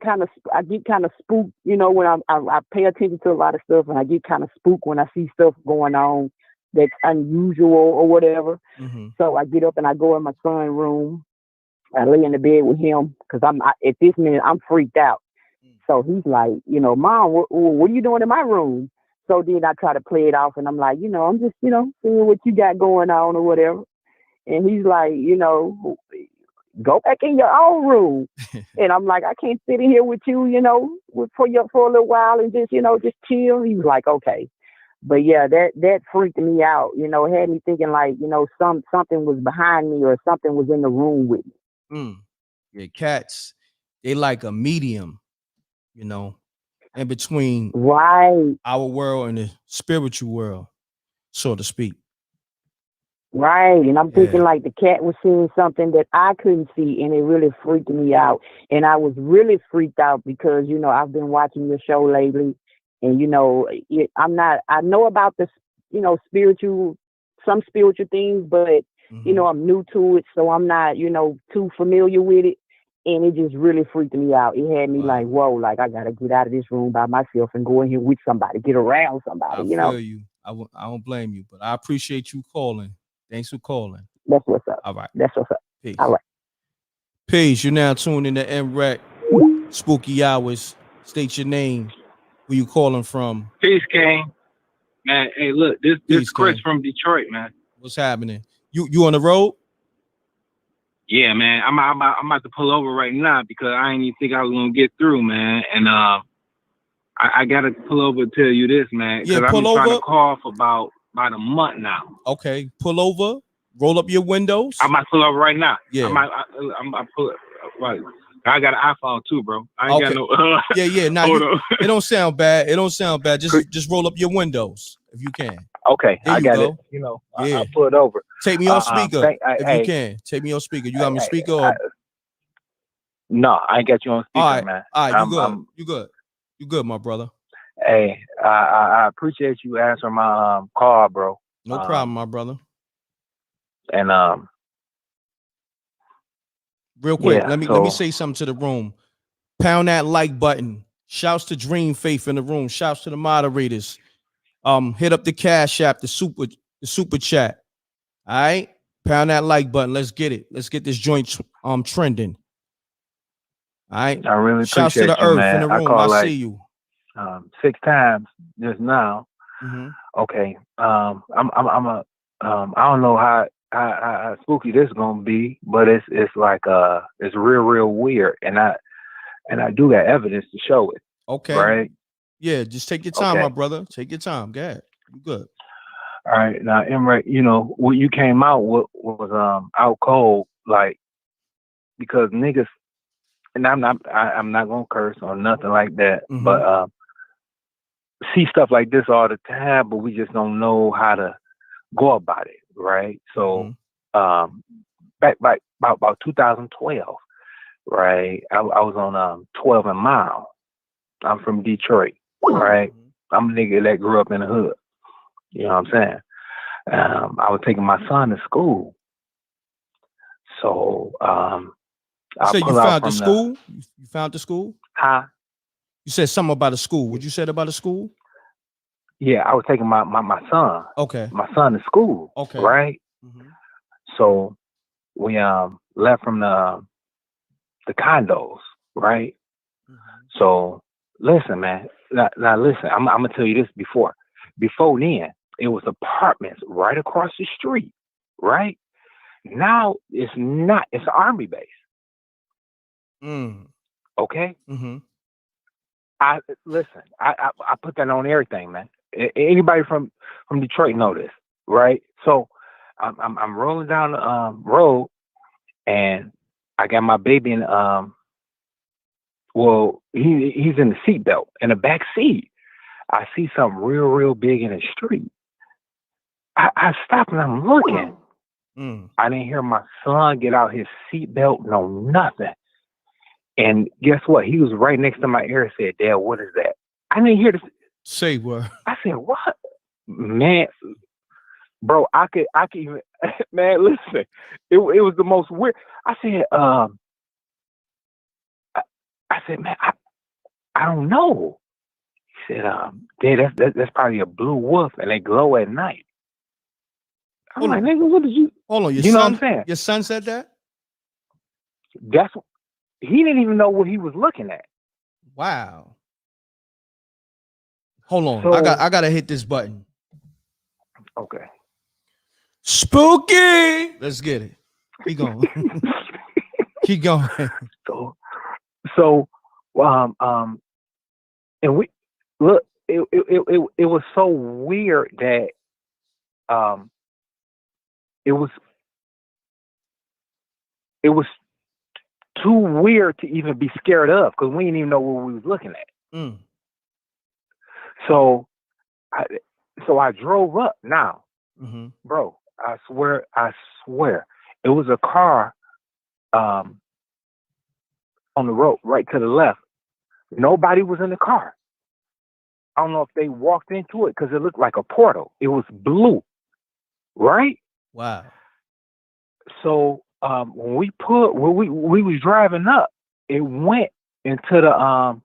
get kind of spooked, when I pay attention to a lot of stuff, and I get kind of spooked when I see stuff going on that's unusual or whatever. Mm-hmm. So I get up and I go in my son's room. I lay in the bed with him because at this minute I'm freaked out. So he's like, Mom, what are you doing in my room? So then I try to play it off, and I'm like, I'm just, seeing what you got going on or whatever. And he's like, go back in your own room. And I'm like, I can't sit in here with you, for a little while and just, just chill. He was like, okay. But yeah, that freaked me out, had me thinking like, something was behind me or something was in the room with me. Yeah, cats, they like a medium, in between our world and the spiritual world, so to speak. Right. And I'm thinking like the cat was seeing something that I couldn't see, and it really freaked me out. And I was really freaked out because, I've been watching your show lately, and, I know about the, spiritual some spiritual things, but you know, I'm new to it, so I'm not, you know, too familiar with it. And it just really freaked me out. It had me like, whoa, like I gotta get out of this room by myself and go in here with somebody, get around somebody, you know. Feel you. I don't blame you, but I appreciate you calling. Thanks for calling. That's what's up. All right. That's what's up. Peace. All right. Peace. You're now tuned in to M.Reck Spooky Hours. State your name. Where you calling from? Peace, King. Man, hey, look, this Peace, Chris King. from Detroit, man. What's happening? You on the road? Yeah, man. I'm about to pull over right now because I didn't even think I was gonna get through, man. And I gotta pull over and tell you this, man. Yeah, I've pull been trying over. to call for about a month now. Okay, pull over. Roll up your windows. I might pull over right now. Yeah. I pull right. I got an iPhone too, bro. I ain't got no. Yeah. Now hold on. it don't sound bad. It don't sound bad. Just roll up your windows if you can. Okay, There I you got go. it. You know, Yeah. I'll pull it over. Take me on speaker if hey, you can. Take me on speaker. You got me speaker? Or? No, I ain't got you on speaker, All right, man. all right. You good, my brother. Hey, I appreciate you answering my call, bro. No problem, my brother. And real quick, yeah, let me say something to the room. Pound that like button. Shouts to Dream Faith in the room. Shouts to the moderators. Hit up the Cash App, the super chat. All right, pound that like button. Let's get it. Let's get this joint trending. All right. I really Shouts appreciate to the you, earth man. in the room. I called see you. 6 times just now. Mm-hmm. Okay. I don't know how spooky this is gonna be, but it's like it's real weird, and I do got evidence to show it. Okay. Right. Yeah, just take your time, Okay. my brother. Take your time. Go ahead. You good. All right. Now, M.Reck, you know what you came out with was out cold, like, because niggas, and I'm not gonna curse or nothing like that, Mhm. but see stuff like this all the time, but we just don't know how to go about it, right? So back about 2012, right? I was on 12 and Mile. I'm from Detroit, right? I'm a nigga that grew up in the hood. You know what I'm saying? I was taking my son to school. So So you found the school? You found the school? Huh? You said something about a school. What you said about a school? Yeah, I was taking my son. Okay. My son to school. Okay. Right? So we left from the condos, right? So listen, man. Now listen, I'm gonna tell you this before. Before then, it was apartments right across the street, right? Now it's not. It's an army base. Okay. Mm-hmm. I put that on everything, man. Anybody from Detroit know this, right? So I'm rolling down the road, and I got my baby in well, he's in the seatbelt in the back seat. I see something real big in the street. I stop and I'm looking. I didn't hear my son get out his seatbelt, no nothing. And guess what? He was right next to my ear and said, "Dad, what is that?" I didn't hear this. Say what? I said, "What?" Man, bro, I could even, man, listen. It was the most weird. I said, I said, man, I don't know. He said, Dad, that's probably a blue wolf, and they glow at night. I'm like, nigga, what did you? Hold on, you know what I'm saying? Your son said that? He didn't even know what he was looking at. Wow. Hold on, So- I gotta hit this button. Okay. Spooky. Let's get it. Keep going. Keep going. So, and we look. It was so weird that it was too weird to even be scared of because we didn't even know what we was looking at. So I drove up. Now, bro, I swear, it was a car on the road right to the left. Nobody was in the car. I don't know if they walked into it because it looked like a portal. It was blue. right? Wow. So when we was driving up, it went into the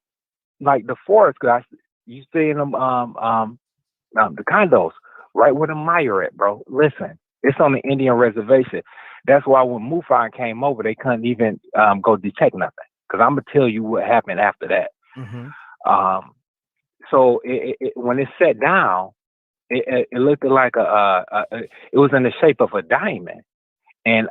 like the forest. Cause you stay in them the condos right where the Meyer at, bro. Listen, it's on the Indian reservation. That's why when MUFON came over, they couldn't even go detect nothing. Cause I'm gonna tell you what happened after that. Mm-hmm. So when it sat down, it looked like it was in the shape of a diamond, and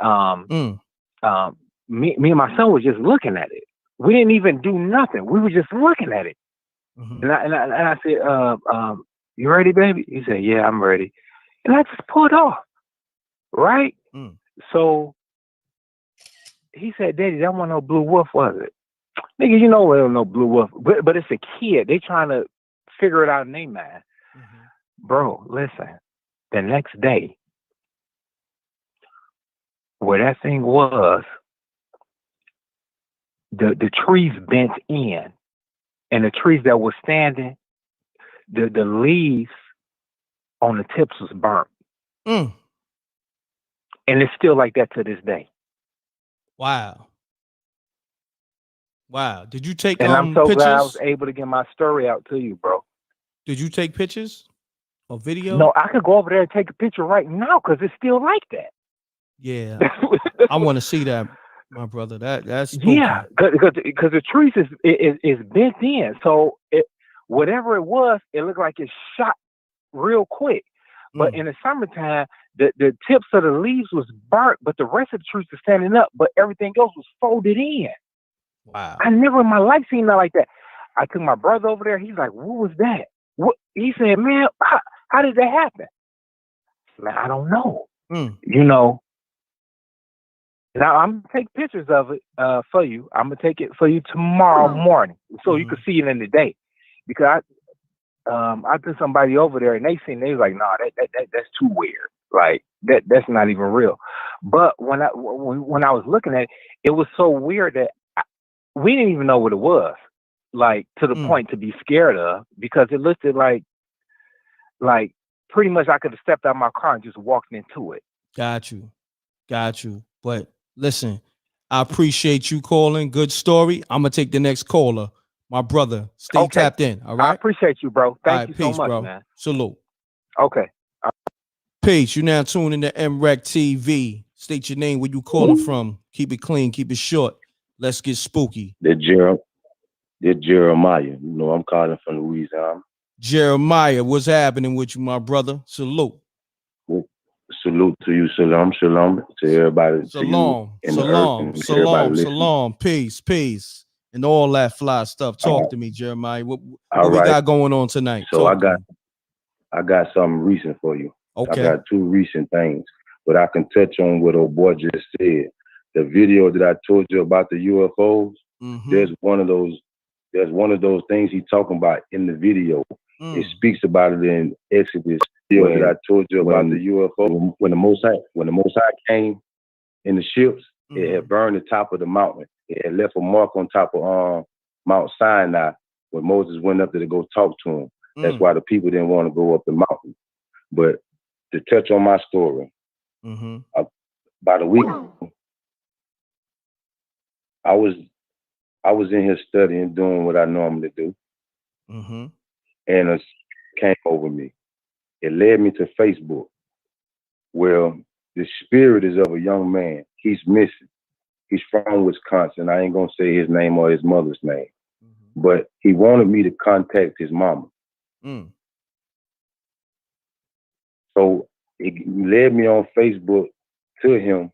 me and my son was just looking at it. We didn't even do nothing. We were just looking at it. Mm-hmm. And I said, you ready, baby? He said, yeah, I'm ready. And I just pulled off, right? So he said, Daddy, that wasn't no blue wolf, was it? Nigga, you know it was no blue wolf, but it's a kid. They trying to figure it out in their mind. Bro, listen, the next day, where that thing was, the trees bent in, and the trees that were standing, the leaves on the tips was burnt. And it's still like that to this day. Wow. Wow. Did you take and I'm so pictures? glad I was able to get my story out to you, bro. Did you take pictures or video? No, I could go over there and take a picture right now because it's still like that. Yeah. I want to see that, my brother. That's spooky. Yeah, because the trees is bent in, so whatever it was, it looked like it shot real quick. But in the summertime, the tips of the leaves was burnt, but the rest of the trees were standing up, but everything else was folded in. Wow. I never in my life seen that like that. I took my brother over there. He's like, what was that? What? He said, man, how did that happen? Man, I don't know. You know, now I'm going to take pictures of it for you. I'm going to take it for you tomorrow morning so you can see it in the day. Because I took somebody over there and they was like, nah, that's too weird. Like that's not even real. But when I was looking at it, it was so weird that we didn't even know what it was. Like to the point to be scared of, because it looked like pretty much I could have stepped out of my car and just walked into it. Got you. But listen, I appreciate you calling. Good story. I'm gonna take the next caller. My brother, stay tapped in. All right. I appreciate you, bro. Thank you peace, so much, bro. man. Salute. Okay. Peace. You now tuned into MRecktv. State your name, where you calling from. Keep it clean. Keep it short. Let's get spooky. This Jeremiah. You know, I'm calling from Louisiana. Jeremiah, what's happening with you, my brother? Salute. Well, salute to you, shalom, shalom to everybody. Shalom, to you in shalom, peace, and all that fly stuff. Talk to me, Jeremiah. What we got going on tonight? So I got something recent for you. Okay. I got two recent things, but I can touch on what old boy just said. The video that I told you about the UFOs, there's one of those things he's talking about in the video. It speaks about it in Exodus. That I told you about the UFO, when the Most High came in the ships, it had burned the top of the mountain. It had left a mark on top of Mount Sinai when Moses went up there to go talk to him. That's why the people didn't want to go up the mountain. But to touch on my story, about a week ago, I was in here studying, doing what I normally do, and it came over me. It led me to Facebook, where the spirit is of a young man. He's missing. He's from Wisconsin. I ain't gonna say his name or his mother's name, but he wanted me to contact his mama. So it led me on Facebook to him,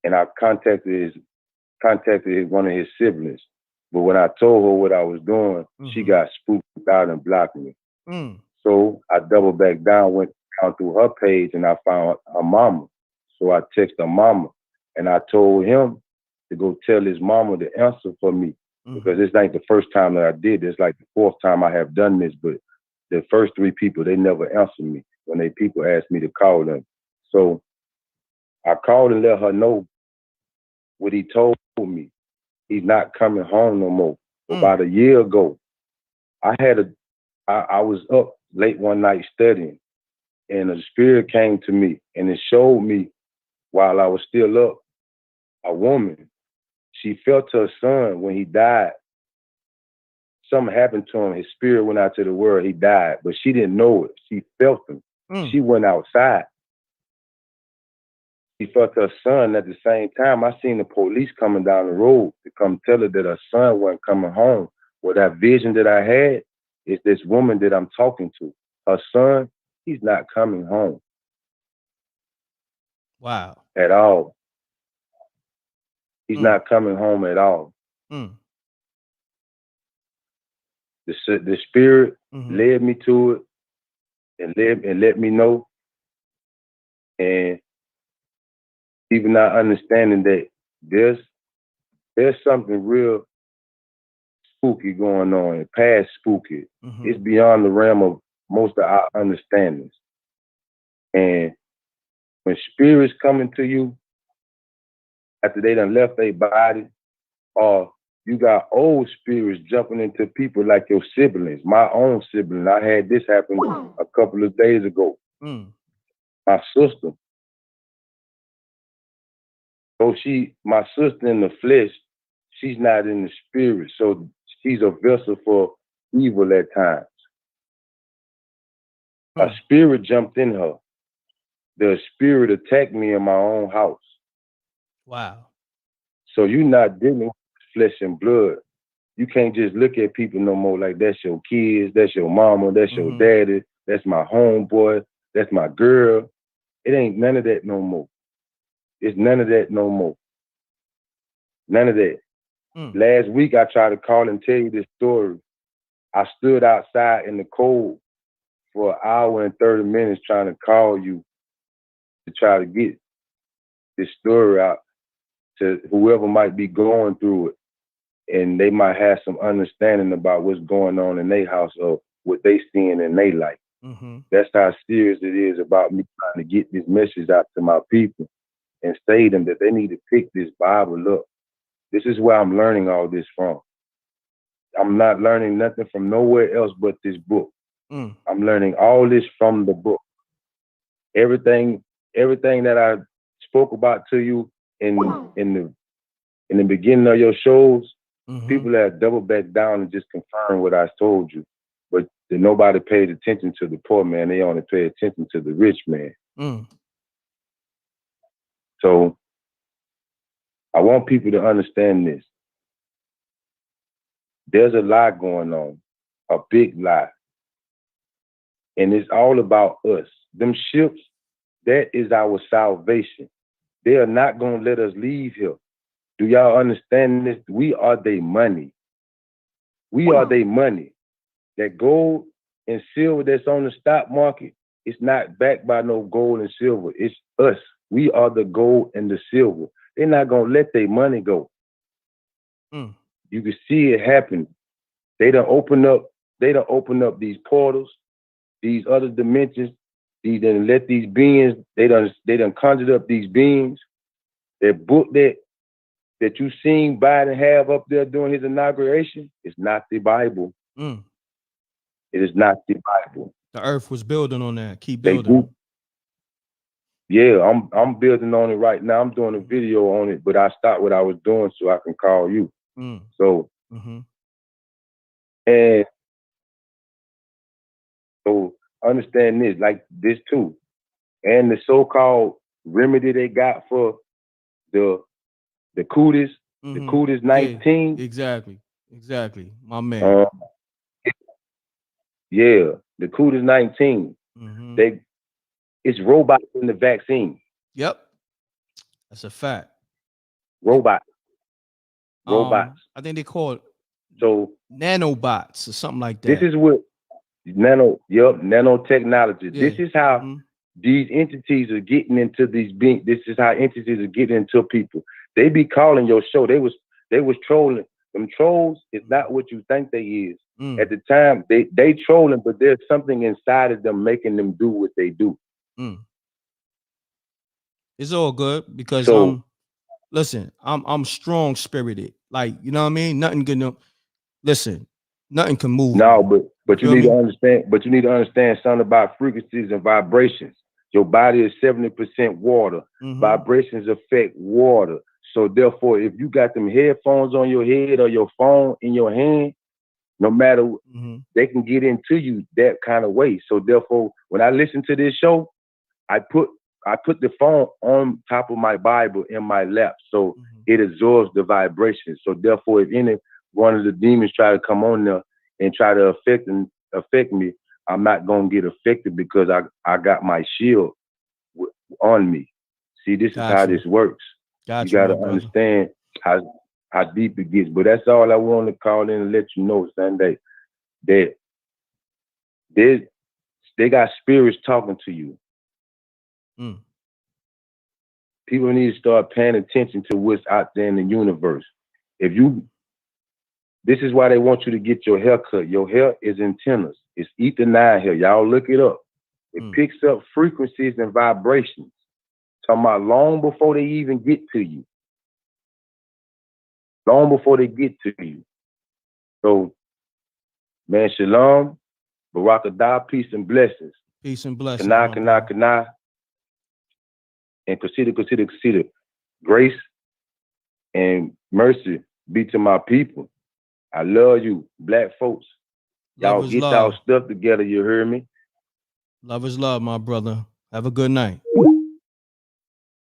and I contacted one of his siblings. But when I told her what I was doing, she got spooked out and blocked me. So I doubled back down, went down through her page, and I found her mama. So I texted her mama, and I told him to go tell his mama to answer for me, because it's like the first time that I did this. It's like the fourth time I have done this, but the first three people, they never answered me when people asked me to call them. So I called and let her know what he told me. He's not coming home no more. About a year ago, I was up late one night studying, and a spirit came to me, and it showed me while I was still up, a woman. She felt her son when he died. Something happened to him. His spirit went out to the world. He died, but she didn't know it. She felt him. She went outside. She felt her son. At the same time, I seen the police coming down the road to come tell her that her son wasn't coming home. Well, that vision that I had is this woman that I'm talking to. Her son, he's not coming home. Wow. At all. He's not coming home at all. The spirit led me to it and let me know. And even not understanding that there's something real spooky going on, past spooky. It's beyond the realm of most of our understandings. And when spirits coming to you after they done left their body, or you got old spirits jumping into people like your siblings, my own sibling. I had this happen a couple of days ago. My sister. So my sister in the flesh, she's not in the spirit. So she's a vessel for evil at times. A spirit jumped in her. The spirit attacked me in my own house. Wow. So you're not dealing with flesh and blood. You can't just look at people no more like that's your kids, that's your mama, that's your daddy, that's my homeboy, that's my girl. It ain't none of that no more. It's none of that no more. None of that. Last week I tried to call and tell you this story. I stood outside in the cold for an hour and 30 minutes trying to call you to try to get this story out to whoever might be going through it. And they might have some understanding about what's going on in their house or what they seeing in their life. That's how serious it is about me trying to get this message out to my people and say to them that they need to pick this Bible up. This is where I'm learning all this from. I'm not learning nothing from nowhere else but this book. I'm learning all this from the book. Everything that I spoke about to you in the beginning of your shows, people have doubled back down and just confirmed what I told you. But nobody paid attention to the poor man. They only paid attention to the rich man. So I want people to understand this. There's a lie going on, a big lie. And it's all about us. Them ships, that is our salvation. They are not going to let us leave here. Do y'all understand this? We are their money. We are their money. That gold and silver that's on the stock market, it's not backed by no gold and silver. It's us. We are the gold and the silver. They're not going to let their money go. You can see it happen. They done open up these portals, these other dimensions. They done let these beings, they done conjured up these beings. That book that you seen Biden have up there during his inauguration is not the Bible. It is not the Bible. The earth was building on that. Keep building. Yeah, I'm building on it right now. I'm doing a video on it, but I stopped what I was doing so I can call you. So, and so understand this, like this too. And the so-called remedy they got for the cooties, the cooties 19. Yeah, exactly. My man. Yeah, the cooties 19. It's robots in the vaccine. Yep. That's a fact. Robots. I think they call it nanobots or something like that. This is what nanotechnology. Yeah. This is how these entities are getting into these beings. This is how entities are getting into people. They be calling your show. They was trolling. Them trolls is not what you think they is. At the time, they trolling, but there's something inside of them making them do what they do. It's all good because listen, I'm strong spirited. Like, you know what I mean? Nothing good. Listen, Nothing can move. No, but you Feel need me? to understand. But you need to understand something about frequencies and vibrations. Your body is 70% water. Vibrations affect water. So therefore, if you got them headphones on your head or your phone in your hand, no matter, they can get into you that kind of way. So therefore, when I listen to this show, I put the phone on top of my Bible in my lap, so it absorbs the vibration. So therefore, if any one of the demons try to come on there and try to affect me, I'm not gonna get affected because I got my shield on me. See, this is how this works. You gotta understand how deep it gets. But that's all I want to call in and let you know, Sunday, that they got spirits talking to you. People need to start paying attention to what's out there in the universe. This is why they want you to get your hair cut. Your hair is antennas. It's ether 9 hair. Y'all look it up. It picks up frequencies and vibrations. Talking about long before they even get to you. Long before they get to you. So, man, shalom, barakadah, peace and blessings. Peace and blessings. Kana. And consider. Grace and mercy be to my people. I love you, black folks. Y'all get y'all stuff together, you hear me? Love is love, my brother. Have a good night.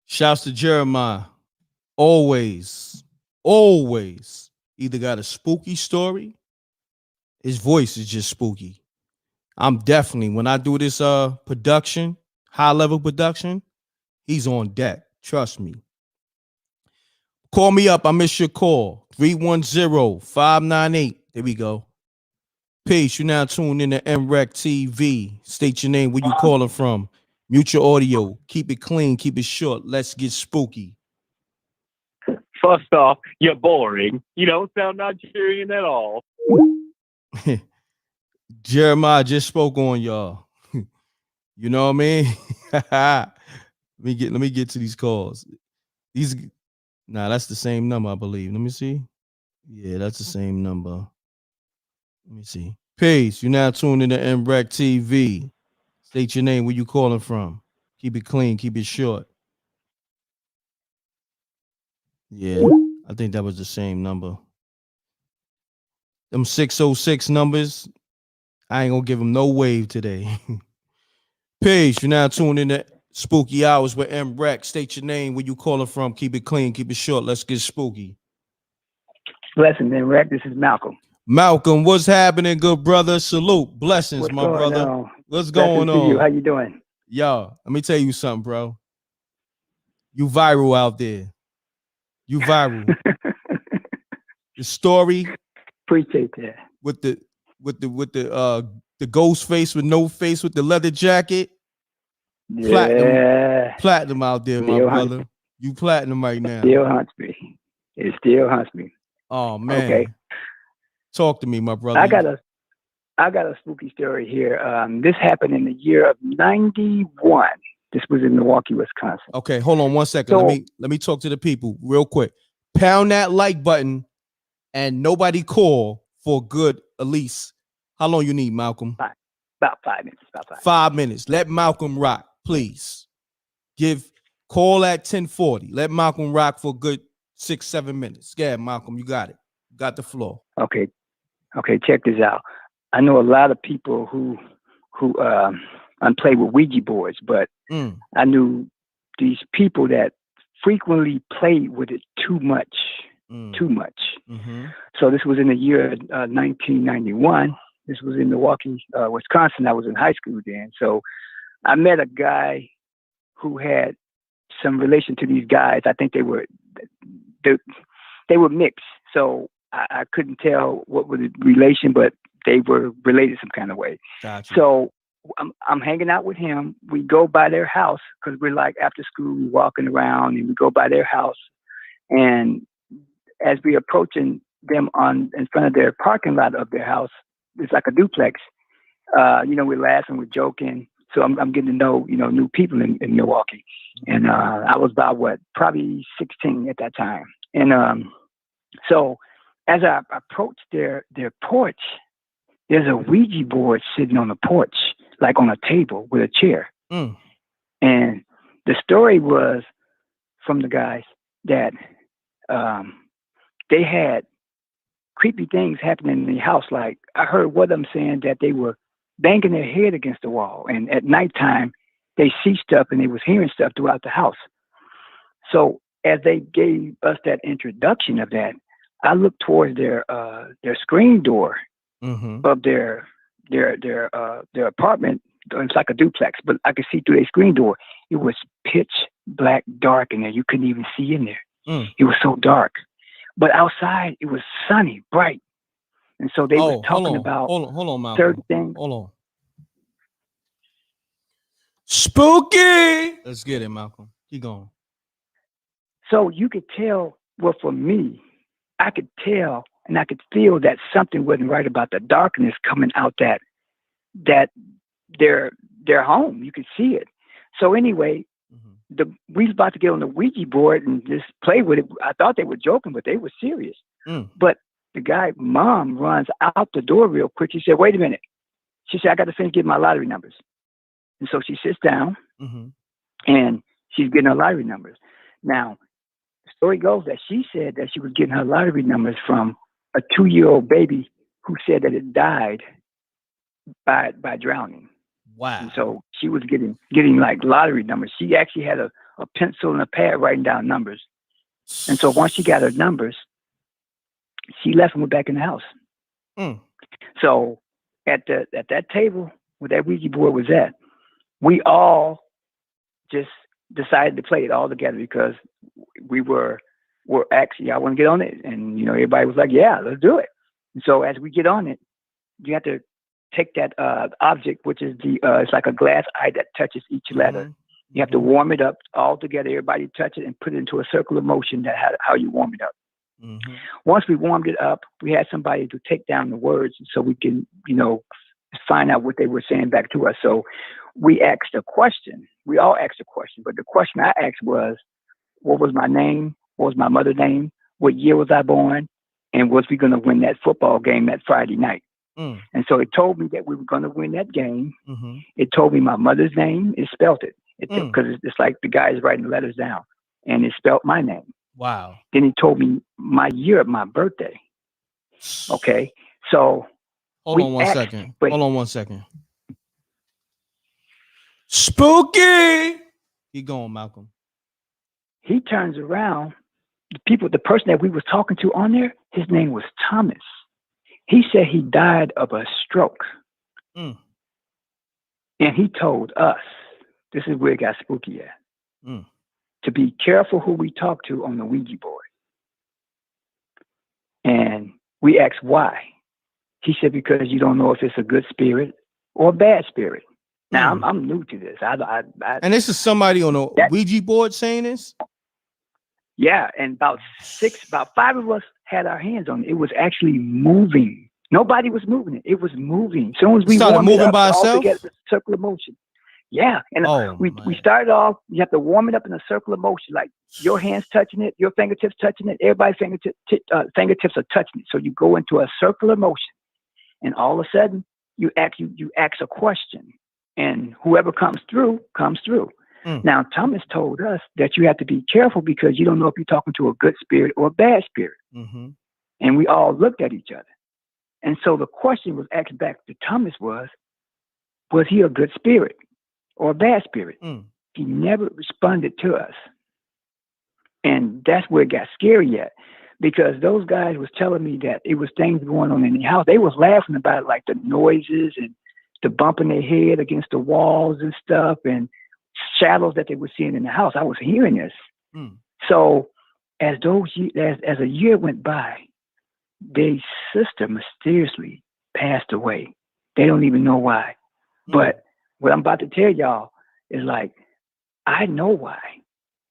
Shouts to Jeremiah. Always either got a spooky story, his voice is just spooky. I'm definitely, when I do this production, high level production, he's on deck. Trust me. Call me up. I miss your call. 310-598. There we go. Peace. You now tuned in to MRecktv. State your name, where you calling from. Mute your audio. Keep it clean. Keep it short. Let's get spooky. First off, you're boring. You don't sound Nigerian at all. Jeremiah just spoke on y'all. You know what I mean? let me get to these calls. That's the same number, I believe. Let me see. Yeah, that's the same number. Let me see. Peace. You now tuned in to MRecktv. State your name, where you calling from. Keep it clean. Keep it short. Yeah, I think that was the same number. Them 606 numbers, I ain't gonna give them no wave today. Peace. You now tuned in to Spooky Hours with M.Reck. State your name, where you calling from. Keep it clean. Keep it short. Let's get spooky. Blessings, M.Reck. This is Malcolm. Malcolm, what's happening, good brother? Salute. Blessings, What's my going brother. on? What's Blessings going to on? you. How you doing? Yo, let me tell you something, bro. You viral out there. You viral. The story. Appreciate that. With the ghost face with no face with the leather jacket. Yeah. Platinum out there, my brother. You platinum right now. Still haunts me. It still haunts me. Oh man. Okay. Talk to me, my brother. I got a spooky story here. This happened in the year of 91. This was in Milwaukee, Wisconsin. Okay, hold on 1 second. So, let me talk to the people real quick. Pound that like button and nobody call for good at least. How long you need, Malcolm? About 5 minutes. 5 minutes. Let Malcolm rock, please. Call at 10:40. Let Malcolm rock for a good 6-7 minutes. Yeah, Malcolm, you got it. You got the floor. Okay, check this out. I know a lot of people who play with Ouija boards, but I knew these people that frequently played with it too much. So this was in the year 1991. This was in Milwaukee, Wisconsin. I was in high school then. So I met a guy who had some relation to these guys. I think they were mixed. So I couldn't tell what was the relation, but they were related some kind of way. Gotcha. So I'm hanging out with him. We go by their house because we're like after school, we're walking around and we go by their house. And as we're approaching them in front of their parking lot of their house, it's like a duplex. We're laughing, we're joking. So I'm getting to know, new people in Milwaukee. And I was about probably 16 at that time. And so as I approached their porch, there's a Ouija board sitting on the porch, like on a table with a chair. Mm. And the story was from the guys that they had creepy things happening in the house. Like I heard one of them saying that they were banging their head against the wall, and at nighttime they see stuff and they was hearing stuff throughout the house. So as they gave us that introduction of that, I looked towards their screen door of their apartment. It's like a duplex, but I could see through their screen door. It was pitch black dark in there. You couldn't even see in there. It was so dark. But outside, it was sunny, bright. And so they were talking about hold on, Malcolm. certain things. Hold on. Spooky. Let's get it, Malcolm. Keep going. So you could tell, well, for me, I could tell and I could feel that something wasn't right about the darkness coming out that their home. You could see it. So anyway, we was about to get on the Ouija board and just play with it. I thought they were joking, but they were serious. But the guy, mom, runs out the door real quick. She said, "Wait a minute." She said, "I got to finish getting my lottery numbers." And so she sits down and she's getting her lottery numbers. Now, the story goes that she said that she was getting her lottery numbers from a 2-year-old baby who said that it died by drowning. Wow. And so she was getting like lottery numbers. She actually had a pencil and a pad writing down numbers. And so once she got her numbers, she left and went back in the house. So at that table where that Ouija board was at, we all just decided to play it all together because we were actually, I want to get on it. And, everybody was like, yeah, let's do it. And so as we get on it, you have to take that object, which is it's like a glass eye that touches each letter. You have to warm it up all together. Everybody touch it and put it into a circle of motion. How you warm it up. Once we warmed it up, we had somebody to take down the words so we can, find out what they were saying back to us. So we asked a question. We all asked a question, but the question I asked was, what was my name? What was my mother's name? What year was I born? And was we going to win that football game that Friday night? And so it told me that we were going to win that game. It told me my mother's name. It spelled it. Because it's like the guy is writing the letters down. And it spelled my name. Wow. Then he told me my year of my birthday. Okay. So Hold on one second. Spooky. Keep going, Malcolm. He turns around. The person that we was talking to on there, his name was Thomas. He said he died of a stroke. And he told us, this is where it got spooky at, to be careful who we talk to on the Ouija board. And we asked why. He said, because you don't know if it's a good spirit or a bad spirit. Now, I'm new to this. And this is somebody on a Ouija board saying this? Yeah, and about 5 of us had our hands on it. It was actually moving. Nobody was moving it. It was moving. As soon as we started moving by itself? all together, circle of motion. Yeah, and we started off. You have to warm it up in a circle of motion, like your hands touching it, your fingertips touching it, everybody's fingertips are touching it. So you go into a circle of motion, and all of a sudden you ask a question, and whoever comes through comes through. Now Thomas told us that you have to be careful because you don't know if you're talking to a good spirit or a bad spirit. And we all looked at each other, and so the question was asked back to Thomas was he a good spirit or a bad spirit? He never responded to us. And that's where it got scary at, because those guys was telling me that it was things going on in the house. They was laughing about it, like the noises and the bumping their head against the walls and stuff and shadows that they were seeing in the house. I was hearing this. So as a year went by, their sister mysteriously passed away. They don't even know why. But what I'm about to tell y'all is like, I know why.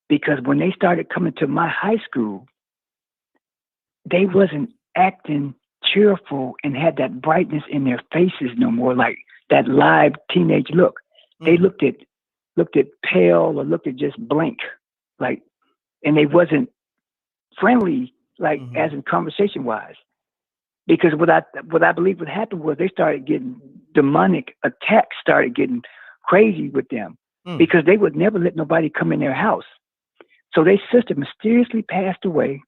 Because when they started coming to my high school, they wasn't acting cheerful and had that brightness in their faces no more, like that live teenage look. They looked at pale or looked at just blank, like, and they wasn't friendly, like as in conversation wise. Because what I believe what happened was they started getting demonic attacks, started getting crazy with them because they would never let nobody come in their house. So their sister mysteriously passed away.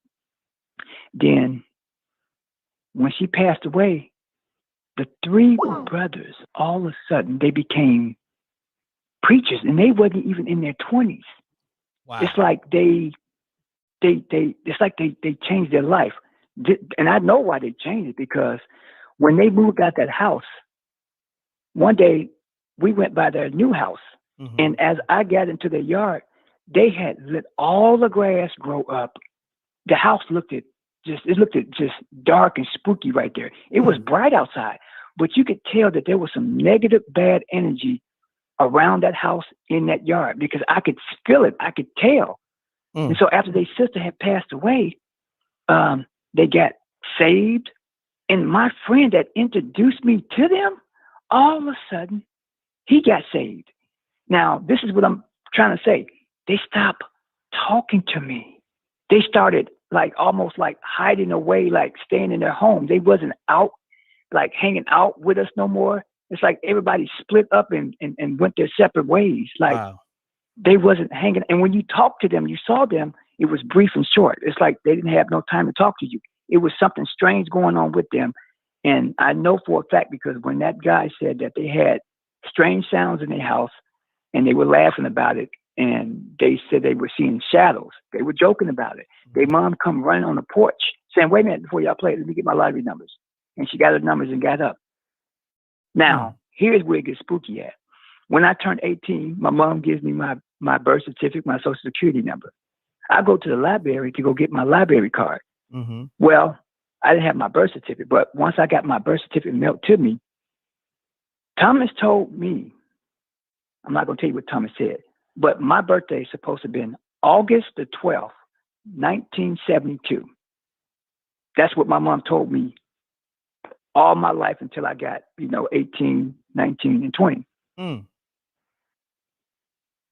Then when she passed away, the three brothers, all of a sudden, they became preachers, and they wasn't even in their 20s. Wow. It's like they changed their life. And I know why they changed it, because when they moved out that house, one day we went by their new house, and as I got into their yard, they had let all the grass grow up. The house looked just dark and spooky right there. It was bright outside, but you could tell that there was some negative, bad energy around that house in that yard, because I could feel it. I could tell. And so after their sister had passed away, they got saved. And my friend that introduced me to them, all of a sudden, he got saved. Now, this is what I'm trying to say. They stopped talking to me. They started almost hiding away, staying in their home. They wasn't out, hanging out with us no more. It's like everybody split up and went their separate ways. Wow. They wasn't hanging. And when you talked to them, you saw them, it was brief and short. It's like they didn't have no time to talk to you. It was something strange going on with them. And I know for a fact, because when that guy said that they had strange sounds in their house and they were laughing about it, and they said they were seeing shadows, they were joking about it. Their mom come running on the porch saying, "Wait a minute, before y'all play, let me get my lottery numbers." And she got her numbers and got up. Now, here's where it gets spooky at. When I turned 18, my mom gives me my birth certificate, my social security number. I go to the library to go get my library card. Well, I didn't have my birth certificate, but once I got my birth certificate mailed to me, Thomas told me, I'm not going to tell you what Thomas said, but my birthday is supposed to have been August the 12th, 1972. That's what my mom told me all my life until I got, 18, 19, and 20.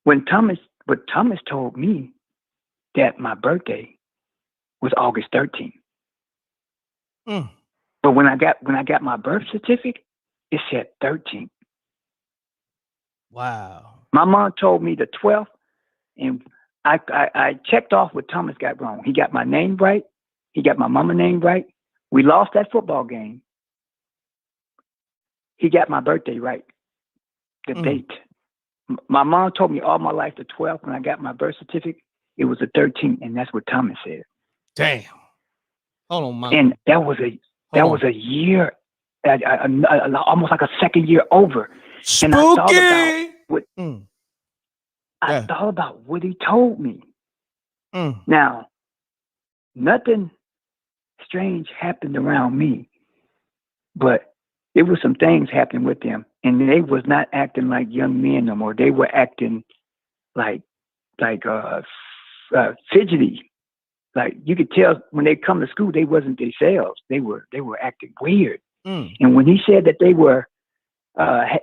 But Thomas told me that my birthday was August 13th. But when I got my birth certificate, it said 13th. Wow. My mom told me the 12th, and I checked off what Thomas got wrong. He got my name right. He got my mama name right. We lost that football game. He got my birthday right, the date. My mom told me all my life the 12th. When I got my birth certificate, it was the 13th, and that's what Thomas said. Damn. Hold on, Mom. And that was a year, almost like a second year over. Spooky. And I thought about what he told me. Now, nothing strange happened around me, but it was some things happening with them, and they was not acting like young men no more. They were acting like fidgety. Like you could tell when they come to school, they wasn't themselves. They were acting weird. And when he said that they were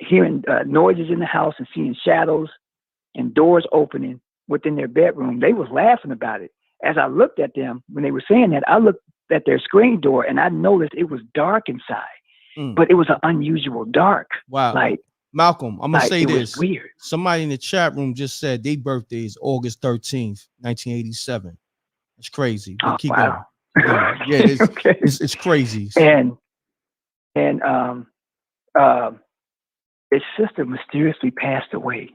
hearing noises in the house and seeing shadows and doors opening within their bedroom, they was laughing about it. As I looked at them when they were saying that, I looked at their screen door and I noticed it was dark inside, but it was an unusual dark. Wow. Like Malcolm, I'm gonna say it this. was weird. Somebody in the chat room just said their birthday is August 13th, 1987. It's crazy. But keep going. Yeah, it's, okay. it's crazy. And his sister mysteriously passed away.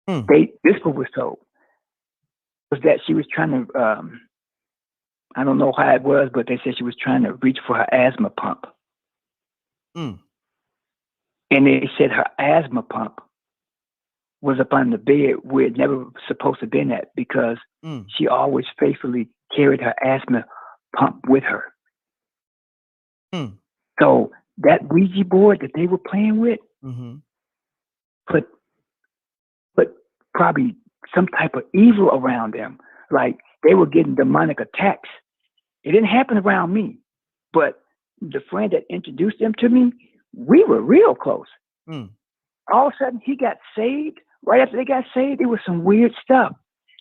This one was told was that she was trying to, I don't know how it was, but they said she was trying to reach for her asthma pump. And they said her asthma pump was up on the bed where it never was supposed to have been at, because she always faithfully carried her asthma pump with her. So that Ouija board that they were playing with put probably some type of evil around them. Like they were getting demonic attacks. It didn't happen around me, but the friend that introduced them to me, we were real close. All of a sudden he got saved. Right after they got saved, it was some weird stuff.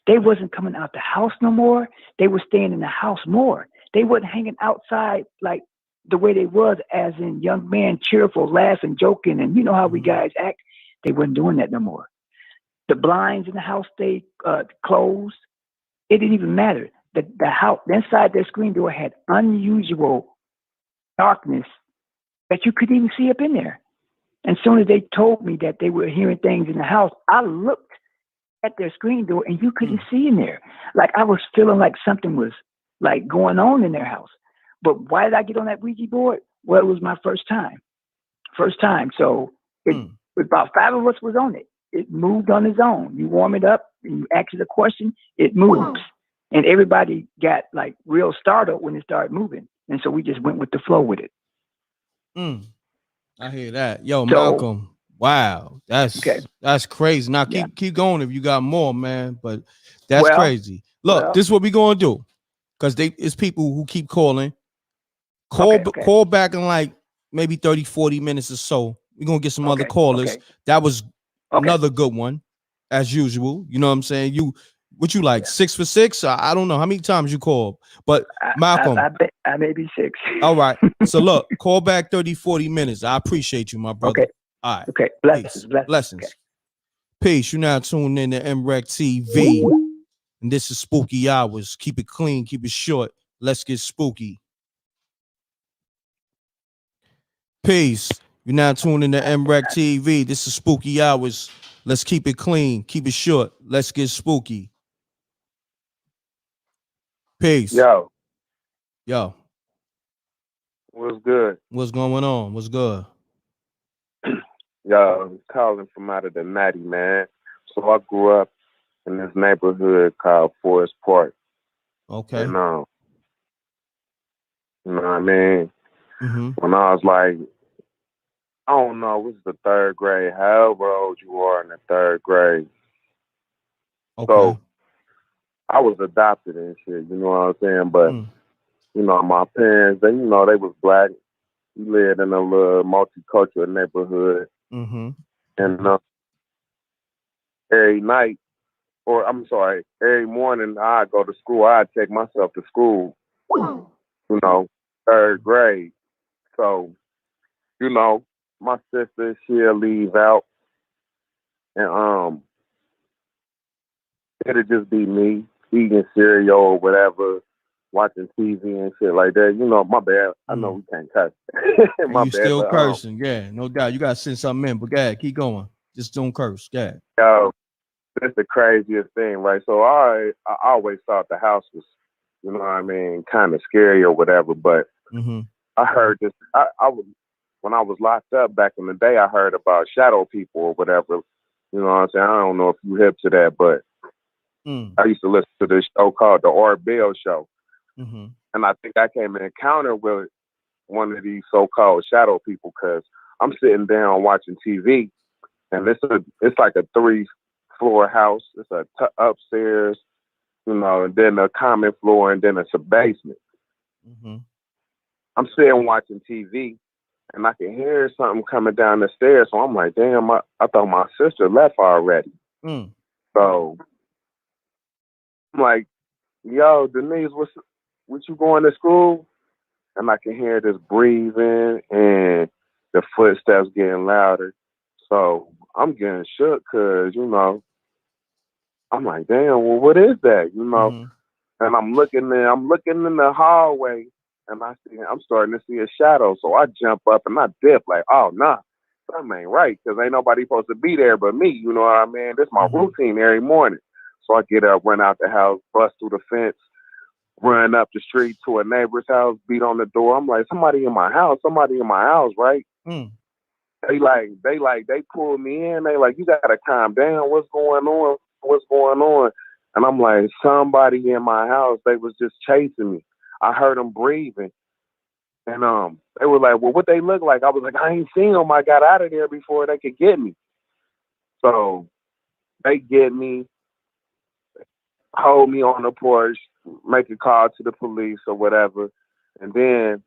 They wasn't coming out the house no more. They were staying in the house more. They wasn't hanging outside like the way they was, as in young men, cheerful, laughing, joking, and you know how we guys act. They wasn't doing that no more. The blinds in the house stayed closed. It didn't even matter. The house inside their screen door had unusual darkness that you couldn't even see up in there. And as soon as they told me that they were hearing things in the house, I looked at their screen door and you couldn't see in there. Like I was feeling like something was like going on in their house. But why did I get on that Ouija board? Well, it was my first time. So about 5 of us was on it. It moved on its own. You warm it up and you ask it a question, it moves. And everybody got like real startled when it started moving. And so we just went with the flow with it. I hear that. Yo, Malcolm. Wow. That's crazy. Now keep going if you got more, man. But that's crazy. Look, this is what we gonna do. Because it's people who keep calling. Call back in like maybe 30, 40 minutes or so. We're gonna get some other callers. That was another good one, as usual. You know what I'm saying? What you like, 6 for 6? I don't know how many times you called, but Malcolm, I may be 6. All right. So look, call back 30, 40 minutes. I appreciate you, my brother. Okay. All right. Okay. Blessings. Okay. Peace. You're now tuned in to MRecktv. And this is Spooky Hours. Keep it clean, keep it short. Let's get spooky. Peace. You're now tuned in to MRecktv. This is Spooky Hours. Let's keep it clean, keep it short. Let's get spooky. Peace. Yo. What's good? What's going on? What's good? Yo, I'm calling from out of the Natty, man. So I grew up in this neighborhood called Forest Park. Okay. And, you know what I mean? When I was like, I don't know, it was the 3rd grade, however old you are in the 3rd grade. Okay. So I was adopted and shit, you know what I'm saying? But, you know, my parents, they was black. We lived in a little multicultural neighborhood. And every morning I'd go to school. I'd take myself to school, you know, 3rd grade. So, you know, my sister, she'll leave out and it'll just be me eating cereal or whatever, watching TV and shit like that. You know, my bad. I know we can't cuss. My You bad, still but, cursing. Yeah, no doubt. You got to send something in, but go ahead, keep going. Just don't curse. Go ahead. Yo, that's the craziest thing, right? So I always thought the house was, you know what I mean, kind of scary or whatever, but I heard this. When I was locked up back in the day, I heard about shadow people or whatever. You know what I'm saying? I don't know if you hip to that, but I used to listen to this show called The Art Bell Show. And I think I came in encounter with one of these so-called shadow people because I'm sitting down watching TV, and it's like a 3-floor house. It's upstairs, you know, and then a common floor, and then it's a basement. I'm sitting watching TV, and I can hear something coming down the stairs. So I'm like, damn, I thought my sister left already. So I'm like, yo, Denise, what you going to school? And I can hear this breathing and the footsteps getting louder. So I'm getting shook because, you know, I'm like, damn, well, what is that? You know? And I'm looking in the hallway, and I'm starting to see a shadow. So I jump up and I dip like, oh, nah, something ain't right because ain't nobody supposed to be there but me. You know what I mean? This is my routine every morning. So I get up, run out the house, bust through the fence, run up the street to a neighbor's house, beat on the door. I'm like, somebody in my house, right? They pulled me in. They like, you gotta calm down. What's going on? And I'm like, somebody in my house. They was just chasing me. I heard them breathing. And they were like, well, what they look like? I was like, I ain't seen them. I got out of there before they could get me. So they get me, hold me on the porch, make a call to the police or whatever. And then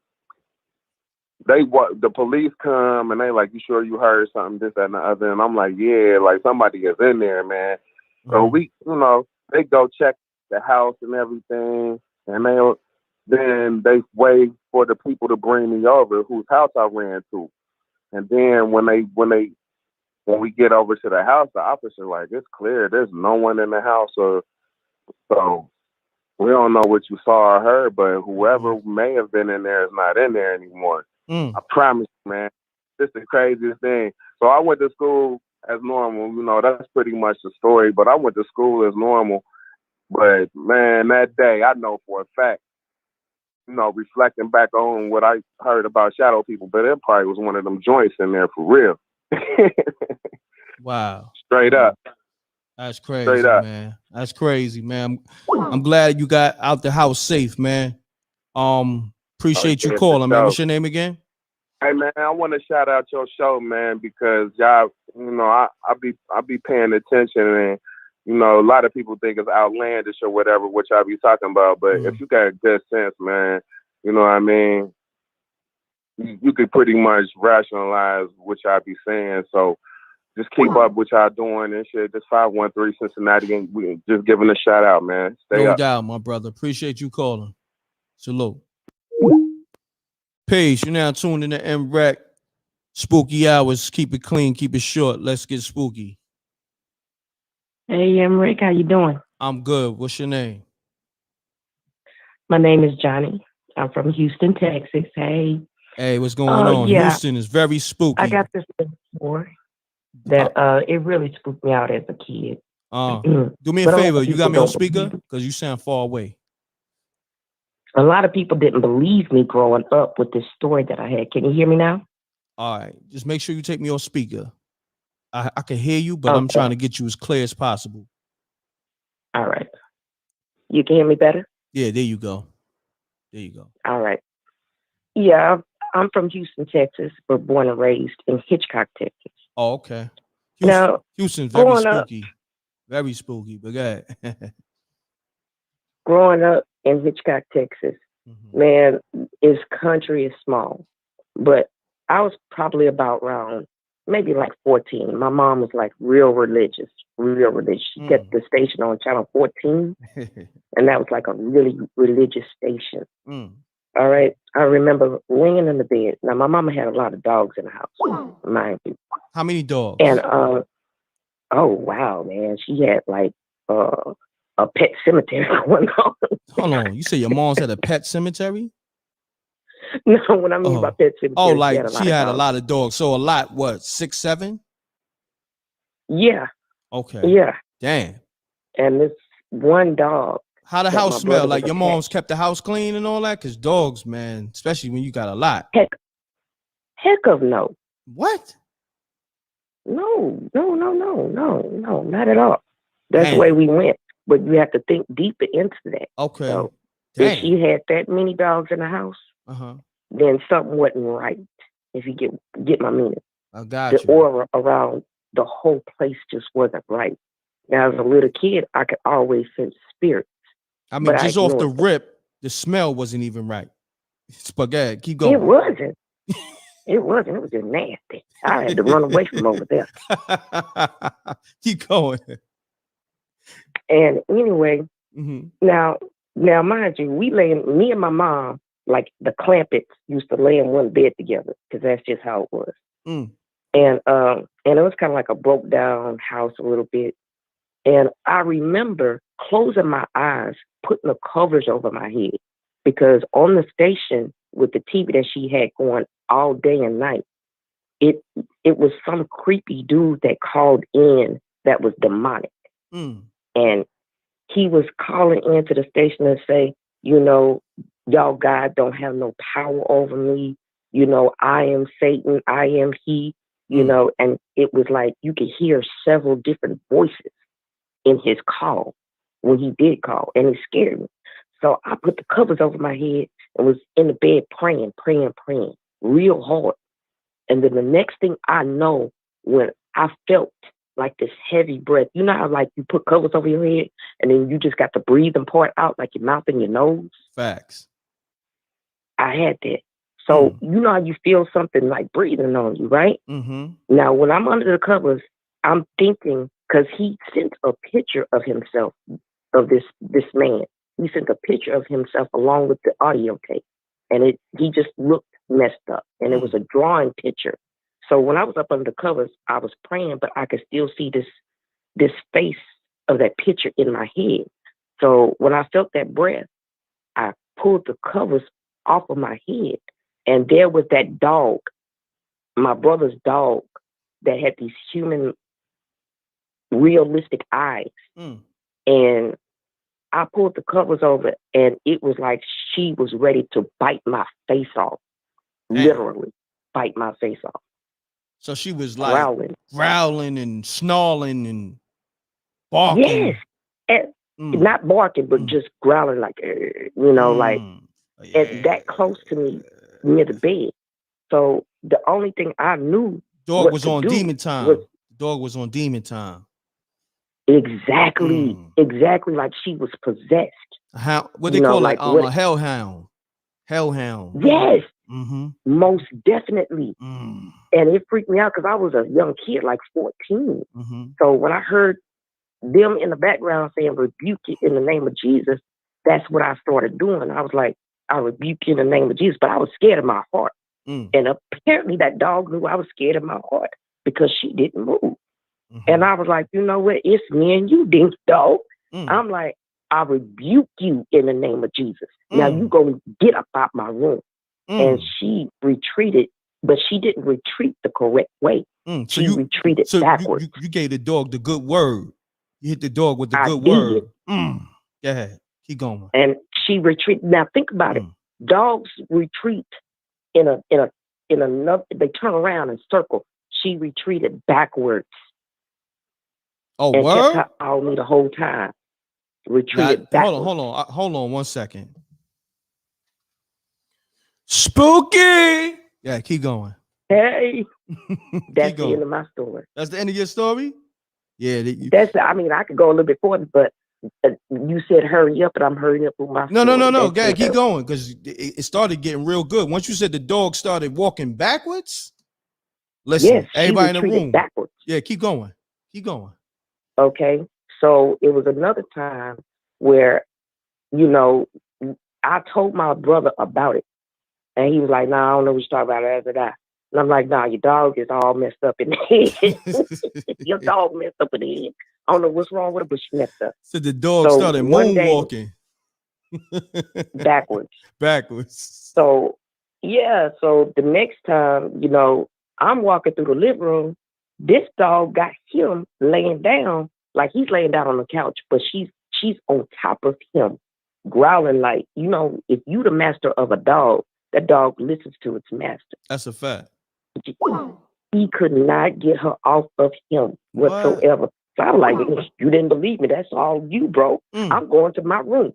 the police come and they like, you sure you heard something, this, that, and the other? And I'm like, yeah, like somebody is in there, man. So we, you know, they go check the house and everything, and then they wait for the people to bring me over whose house I ran to. And then when we get over to the house, the officer like, it's clear there's no one in the house, or so we don't know what you saw or heard, but whoever may have been in there is not in there anymore. I promise you, man. This is the craziest thing. So I went to school as normal, you know, that's pretty much the story, but I went to school as normal. But man, that day I know for a fact, you know, reflecting back on what I heard about shadow people, but it probably was one of them joints in there for real. Wow. Straight up. That's crazy, man. That's crazy, man. I'm glad you got out the house safe, man. Appreciate you calling, man. What's your name again? Hey man, I want to shout out your show, man, because y'all, you know, I be paying attention, and you know, a lot of people think it's outlandish or whatever, which I be talking about. But if you got good sense, man, you know what I mean, you could pretty much rationalize what y'all be saying. So just keep up what y'all doing and shit. Just 513 Cincinnati, and we just giving a shout out, man. Stay No up. doubt, my brother. Appreciate you calling. Salute. Peace. You're now tuned in to M.Reck. Spooky hours. Keep it clean. Keep it short. Let's get spooky. Hey, M.Reck, how you doing? I'm good. What's your name? My name is Johnny. I'm from Houston, Texas. Hey. Hey, what's going on? Yeah. Houston is very spooky. I got this before that it really spooked me out as a kid. Do me a favor. You got me on speaker? Because you sound far away. A lot of people didn't believe me growing up with this story that I had. Can you hear me now? All right. Just make sure you take me on speaker. I can hear you, but I'm trying to get you as clear as possible. All right. You can hear me better? Yeah, there you go. There you go. All right. Yeah, I'm from Houston, Texas, but born and raised in Hitchcock, Texas. Oh, okay. Houston's very spooky. Very spooky, but go ahead. Growing up in Hitchcock, Texas, man, its country is small. But I was probably about around maybe like 14. My mom was like real religious. She kept the station on channel 14, and that was like a really religious station. All right. I remember laying in the bed. Now, my mama had a lot of dogs in the house, mind you. How many dogs? And, oh, wow, man. She had like a pet cemetery going on. Hold on. You say your mom's had a pet cemetery? No, what I mean by pet cemetery. Oh, like she had a lot of dogs. So a lot, what, 6, 7? Yeah. Okay. Yeah. Damn. And this one dog. How the house smell? Like your mom's kept the house clean and all that? Because dogs, man, especially when you got a lot. Heck of no. What? No, not at all. That's the way we went. But you have to think deeper into that. Okay. So if she had that many dogs in the house, then something wasn't right. If you get my meaning. I got you. The aura around the whole place just wasn't right. Now, as a little kid, I could always sense spirits. I mean, just off the rip, the smell wasn't even right. But go ahead, keep going. It wasn't. It wasn't. It was just nasty. I had to run away from over there. Keep going. And anyway, now, mind you, me and my mom, like the Clampetts used to lay in one bed together because that's just how it was. And it was kind of like a broke down house a little bit. And I remember closing my eyes, putting the covers over my head, because on the station with the TV that she had going all day and night, it was some creepy dude that called in that was demonic. And he was calling into the station and say, you know, y'all God don't have no power over me. You know, I am Satan. I am he, you know, and it was like you could hear several different voices in his call when he did call, and it scared me. So I put the covers over my head and was in the bed praying real hard. And then the next thing I know, when I felt like this heavy breath, you know how like you put covers over your head and then you just got the breathing part out like your mouth and your nose? Facts. I had that. So you know how you feel something like breathing on you, right? Now, when I'm under the covers, I'm thinking, because he sent a picture of himself, of this man. he sent a picture of himself along with the audio tape, and he just looked messed up, and it was a drawing picture. So when I was up under the covers, I was praying, but I could still see this face of that picture in my head. So when I felt that breath, I pulled the covers off of my head, and there was that dog, my brother's dog, that had these human, realistic eyes. And I pulled the covers over, and it was like she was ready to bite my face off. Literally bite my face off. So she was like growling and snarling and barking. Yes. And not barking, but just growling like, like and that close to me near the bed. So the only thing I knew Dog was on demon time. Dog was on demon time. Exactly. Exactly like she was possessed. What they call like a hellhound. Hellhound. Yes. Most definitely. And it freaked me out because I was a young kid, like 14. So when I heard them in the background saying rebuke it in the name of Jesus, that's what I started doing. I was like, I rebuke you in the name of Jesus, but I was scared of my heart. And apparently that dog knew I was scared of my heart because she didn't move. And I was like, you know what? It's me and you, dink dog. I'm like, I rebuke you in the name of Jesus. Now you go get up out my room. And she retreated, but she didn't retreat the correct way. She retreated backwards. You gave the dog the good word. You hit the dog with the good word. Go ahead. Keep going. And she retreated. Now think about it. Dogs retreat in another. They turn around and circle. She retreated backwards. Oh, and word? kept her on me the whole time. Retreated backwards. Hold on 1 second. Spooky. Yeah, keep going. Hey, that's the end of my story. That's the end of your story? Yeah. I could go a little bit further, but you said hurry up, and I'm hurrying up with my story. No. Go ahead, keep going, because it started getting real good. Once you said the dog started walking backwards, listen, yes, everybody in the room. Backwards. Yeah, keep going. Keep going. Okay. So it was another time where, I told my brother about it. And he was like, nah, I don't know what you're talking about after that. And I'm like, nah, your dog is all messed up in the head. Your dog messed up in the head. I don't know what's wrong with it, but she messed up. So the dog started moonwalking. Backwards. So, yeah. So the next time, I'm walking through the living room. This dog got him laying down, like he's laying down on the couch, but she's on top of him, growling like, if you the master of a dog, that dog listens to its master. That's a fact. He could not get her off of him whatsoever. So I was like, you didn't believe me. That's all you, bro. I'm going to my room.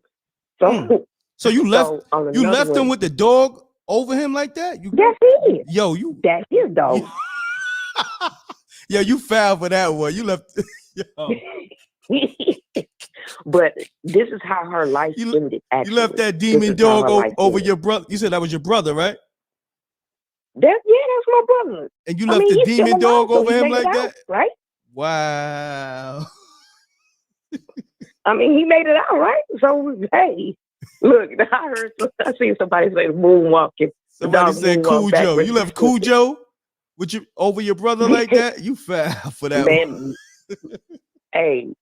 So you left him with the dog over him like that? That's it. Yo, that's his dog. Yeah, you foul for that one. You left. But this is how her life ended. Actually. You left that demon dog over your brother. You said that was your brother, right? That's my brother. And you left the demon dog over him like that, right? Wow. He made it out, right? So hey, look, I seen somebody say moonwalking. Somebody said Cujo. You left Cujo over your brother like that? You foul for that man. Hey,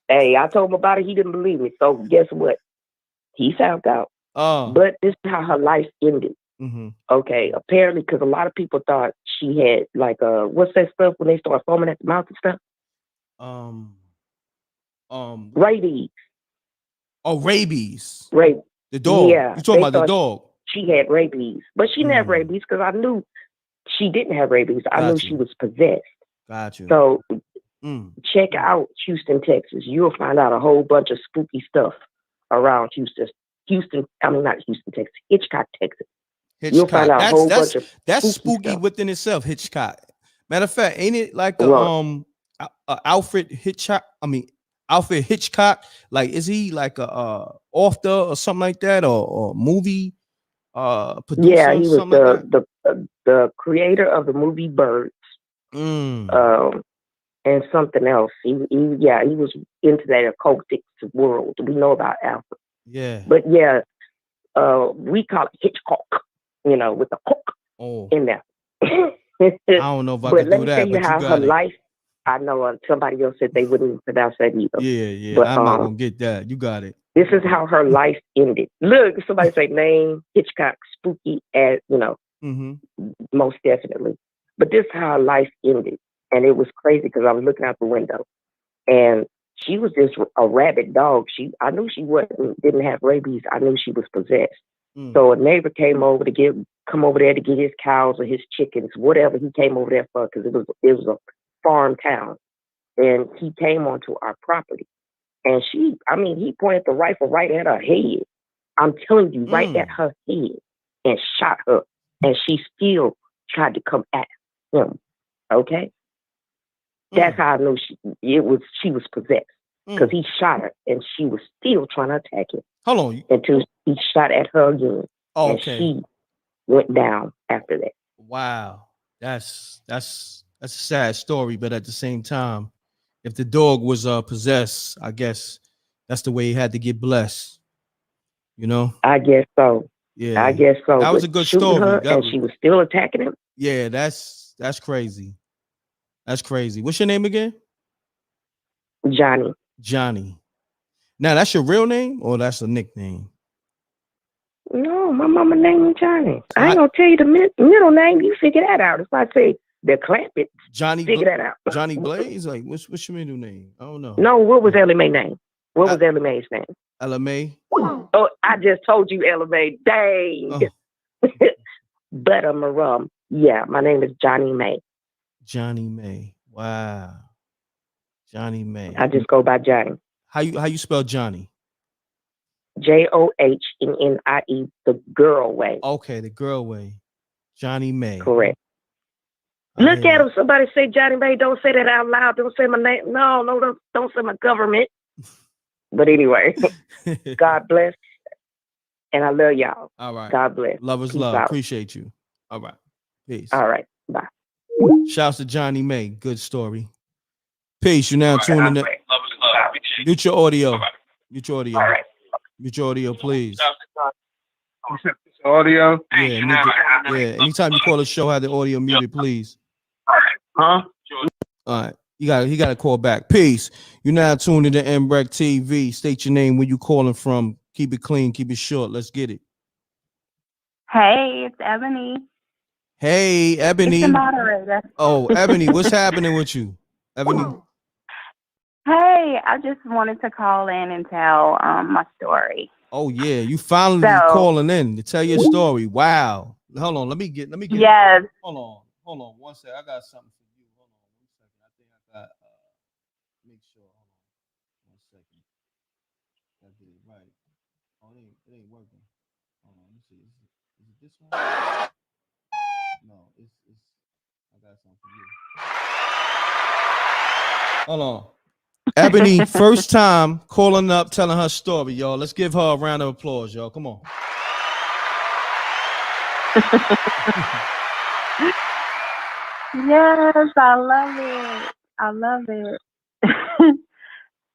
I told him about it. He didn't believe me. So guess what? He found out. But this is how her life ended. Okay, apparently, because a lot of people thought she had what's that stuff when they start foaming at the mouth and stuff? Rabies. Oh, rabies. Rabies. The dog. Yeah. You talking about the dog? She had rabies, but she didn't have rabies because I knew she didn't have rabies. I knew she was possessed. Got you. So check out Houston, Texas. You'll find out a whole bunch of spooky stuff around Houston. Not Houston, Texas. Hitchcock, Texas. You'll find out a whole bunch of that's spooky stuff within itself. Hitchcock. Matter of fact, ain't it like a Alfred Hitchcock? Alfred Hitchcock. Like, is he like a author or something like that, or movie producer? Yeah, he was the creator of the movie Birds. And something else. He was into that occultic world. We know about Alfred. Yeah. But yeah, we call it Hitchcock, with the cook in there. I don't know if I But could let do me tell that, you but you how her got it. life. I know somebody else said they wouldn't pronounce that either. Yeah. But I'm not gonna get that. You got it. this is how her life ended. Look, somebody say name Hitchcock, spooky as most definitely. But this is how her life ended, and it was crazy because I was looking out the window, and she was just a rabid dog. I knew she didn't have rabies. I knew she was possessed. So a neighbor came over come over there to get his cows or his chickens, whatever he came over there for, because it was a farm town, and he came onto our property, and he pointed the rifle right at her head. I'm telling you, right at her head, and shot her, and she still tried to come at him. Okay, that's how I knew she was possessed, because he shot her, and she was still trying to attack him. Hold on, until he shot at her again, and okay. she went down after that. Wow, that's a sad story, but at the same time, if the dog was possessed, I guess that's the way he had to get blessed. I guess so. Yeah, I guess so. That was a good story. Her, and she was still attacking him. Yeah, that's crazy. That's crazy. What's your name again? Johnny. Now that's your real name or that's a nickname? No, my mama named me Johnny. I ain't gonna tell you the middle name. You figure that out. If I say the Clampett, figure that out. Johnny Blaze? Like, what's your middle name? I don't know. No, what was Ellie Mae's name? What was Ellie Mae's name? Ella Mae? Oh, I just told you Ellie Mae. Dang. But yeah, my name is Johnny Mae. Johnny Mae. Wow. Johnny Mae. I just go by Johnny. How you spell Johnny? Johnie, the girl way. Okay, the girl way. Johnny Mae. Correct. Look at him. Somebody say Johnny Mae. Don't say that out loud. Don't say my name. No, don't say my government. But anyway, God bless. And I love y'all. All right. God bless. Love is Peace love. out. Appreciate you. All right. Peace. All right. Bye. Shouts to Johnny Mae. Good story. Peace. You're now tuning in. Mute your audio. Mute your audio. All right. Mute your audio, please. Audio? Yeah. Anytime you call a show, have the audio muted, please. Huh? All right. He got to call back. Peace. You're now tuned into MRecktv. State your name, where you calling from. Keep it clean, keep it short. Let's get it. Hey, it's Ebony. Hey, Ebony. It's the moderator. Oh, Ebony, what's happening with you? Ebony. Hey, I just wanted to call in and tell my story. Oh yeah, you finally calling in to tell your story. Wow. Hold on, let me get Yes. Hold on 1 second. I got something for you. Hold on 1 second. I think I got make sure. Hold on 1 second. I did it right. Oh, it ain't working. Hold on, let me see. Is it this one? No, it's I got something for you. Hold on. Ebony, first time calling up, telling her story, y'all. Let's give her a round of applause, y'all. Come on. Yes, I love it.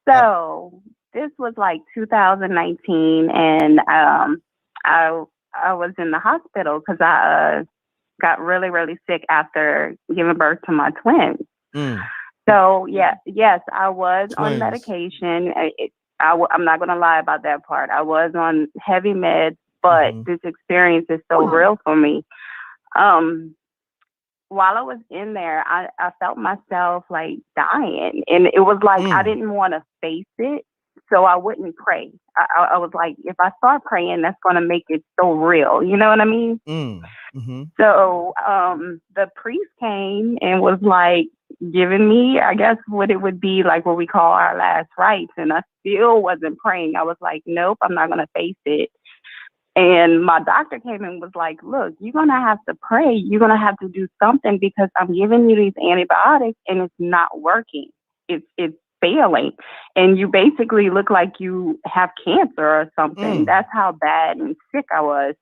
So this was like 2019, and I was in the hospital because I got really, really sick after giving birth to my twins. So yes, I was on medication. I'm not going to lie about that part. I was on heavy meds, but this experience is so real for me. While I was in there, I felt myself like dying, and it was like I didn't want to face it, so I wouldn't pray. I was like, if I start praying, that's going to make it so real. You know what I mean? So the priest came and was like giving me, I guess, what it would be like what we call our last rites, and I still wasn't praying. I was like, nope, I'm not going to face it. And my doctor came and was like, look, you're going to have to pray. You're going to have to do something because I'm giving you these antibiotics and it's not working. It's failing. And you basically look like you have cancer or something. That's how bad and sick I was.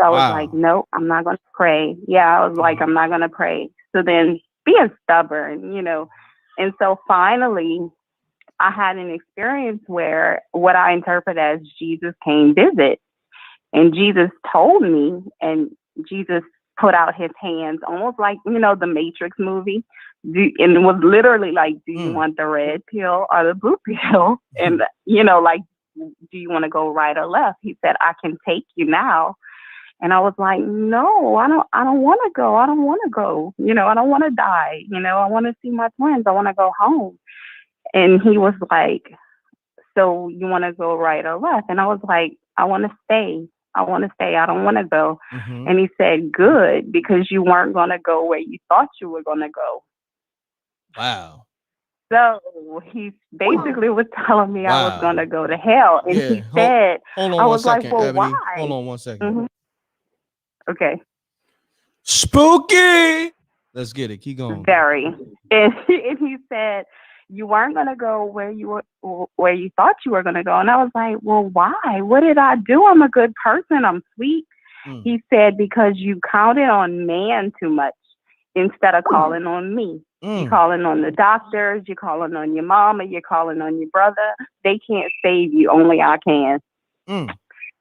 So I was like, nope, I'm not going to pray. Yeah, I was like, I'm not going to pray. So then being stubborn, And so finally, I had an experience where what I interpret as Jesus came visit, and Jesus told me, and Jesus put out his hands, almost like, the Matrix movie. And it was literally like, do you want the red pill or the blue pill? And, like, do you want to go right or left? He said, I can take you now. And I was like, no, I don't want to go. I don't want to go. I don't want to die. I want to see my twins. I want to go home. And he was like, so you want to go right or left? And I was like, I want to stay. I want to stay. I don't want to go. Mm-hmm. And he said, good, because you weren't going to go where you thought you were going to go. Wow. So he basically was telling me I was going to go to hell. And he said, hold on I one was second, like, well, Ebony. why? Hold on 1 second. Mm-hmm. Okay. Spooky. Let's get it. Keep going. Very. And he said, you weren't going to go where you thought you were going to go. And I was like, well, why? What did I do? I'm a good person. I'm sweet. He said, because you counted on man too much instead of calling on me. You're calling on the doctors. You're calling on your mama. You're calling on your brother. They can't save you. Only I can.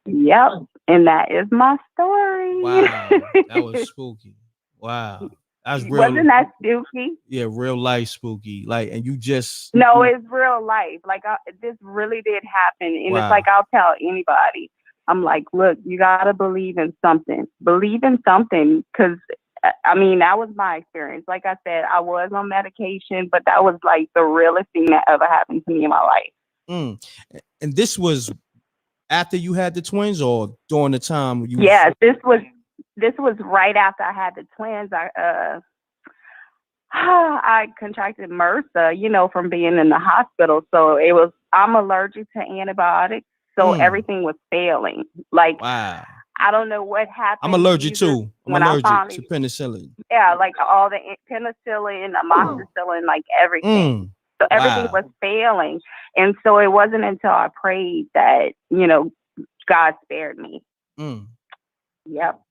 Yep. And that is my story. Wow. That was spooky. Wow. That's real. Wasn't that spooky? Yeah, real life spooky. Like, and you just. No, it's real life. Like, this really did happen. And It's like, I'll tell anybody. I'm like, look, you got to believe in something. Believe in something. Because, that was my experience. Like I said, I was on medication, but that was like the realest thing that ever happened to me in my life. And this was after you had the twins or during the time you? Yeah, this was right after I had the twins. I contracted MRSA, from being in the hospital. So I'm allergic to antibiotics. So everything was failing. Like, wow. I don't know what happened. I'm allergic too. I'm allergic to penicillin. Yeah, like all the penicillin, amoxicillin, like everything. So everything was failing. And so it wasn't until I prayed that, God spared me. Yep.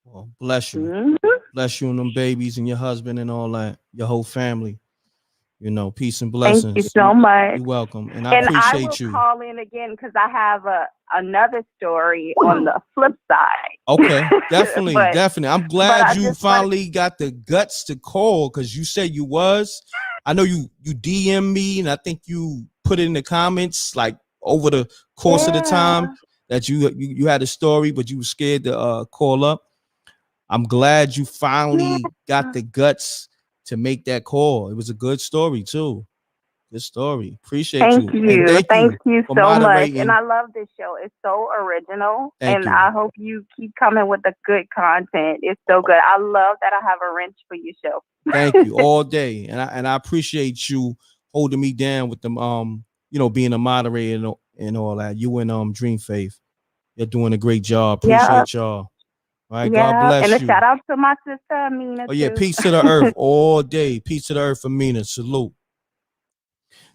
Well, bless you. Mm-hmm. Bless you and them babies and your husband and all that, your whole family. Peace and blessings. Thank you so much. You're welcome. And I appreciate you. I will call in again because I have another story on the flip side. Okay, definitely, definitely. I'm glad you finally got the guts to call because you said you was. I know you DM me and I think you put it in the comments like over the course of the time that you had a story, but you were scared to call up. I'm glad you finally got the guts to make that call. It was a good story too. Good story. Appreciate you. Thank you so much. And I love this show. It's so original. I hope you keep coming with the good content. It's so good. I love that I have a wrench for your show. Thank you all day. And I appreciate you holding me down with them being a moderator and all that. You and Dream Faith. You're doing a great job. Appreciate y'all. All right, God bless you. And a shout out to my sister Amina. Oh yeah, too. Peace to the earth all day. Peace to the earth, Amina. Salute.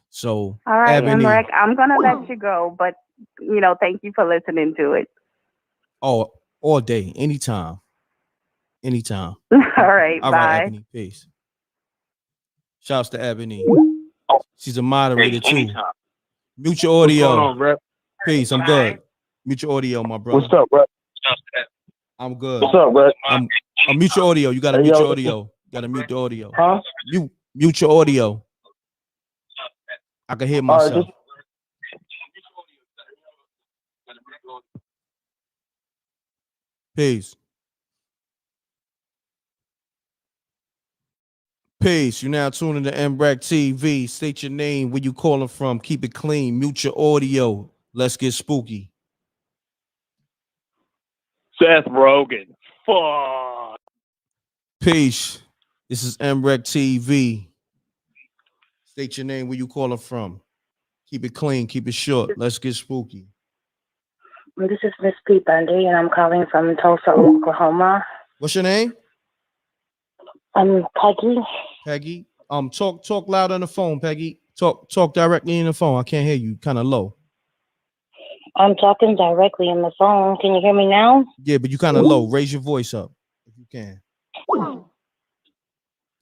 So, all right, Ebony, M.Reck, I'm gonna let you go, but thank you for listening to it. Oh, all day, anytime. All right, all bye. Right, Ebony, peace. Shouts to Ebony. She's a moderator too. Mute your audio. What's going on, Rep? Peace. I'm good. Mute your audio, my brother. What's up, Rep? I'm good. What's up, Rep? I'm mute your audio. You gotta mute your audio. You gotta mute the audio. Huh? Mute your audio. I can hear myself. Peace. Peace. You're now tuning to MRecktv. State your name, where you calling from. Keep it clean. Mute your audio. Let's get spooky. Seth Rogen. Fuck. Peace. This is MRecktv. State your name, where you calling from. Keep it clean. Keep it short. Let's get spooky. This is Miss Pete Bundy, and I'm calling from Tulsa, Oklahoma. What's your name? I'm Peggy. Peggy. Talk loud on the phone, Peggy. Talk directly in the phone. I can't hear you. Kind of low. I'm talking directly in the phone. Can you hear me now? Yeah, but you kind of low. Raise your voice up if you can.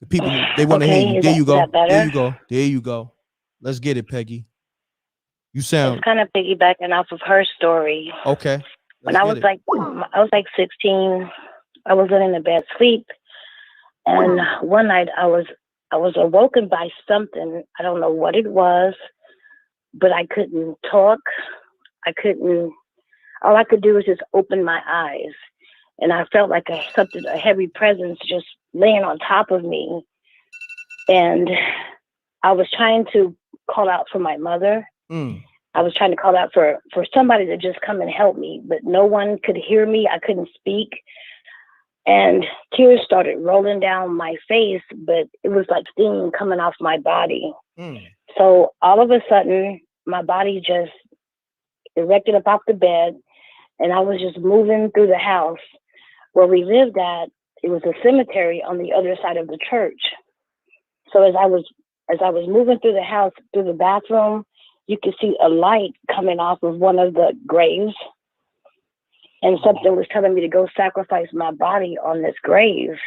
The people, they want to hear you. There you go. There you go. There you go. Let's get it, Peggy. You sound kind of piggybacking off of her story. okay. When I was like 16, I was in a bad sleep, and one night I was awoken by something. I don't know what it was, but I couldn't talk. I couldn't. All I could do was just open my eyes, and I felt like a heavy presence just laying on top of me, and I was trying to call out for my mother. I was trying to call out for somebody to just come and help me, but no one could hear me. I couldn't speak. And tears started rolling down my face, but it was like steam coming off my body. So all of a sudden, my body just erected up off the bed, and I was just moving through the house. Where we lived at, it was a cemetery on the other side of the church. So as I was moving through the house, through the bathroom, you could see a light coming off of one of the graves. And something was telling me to go sacrifice my body on this grave.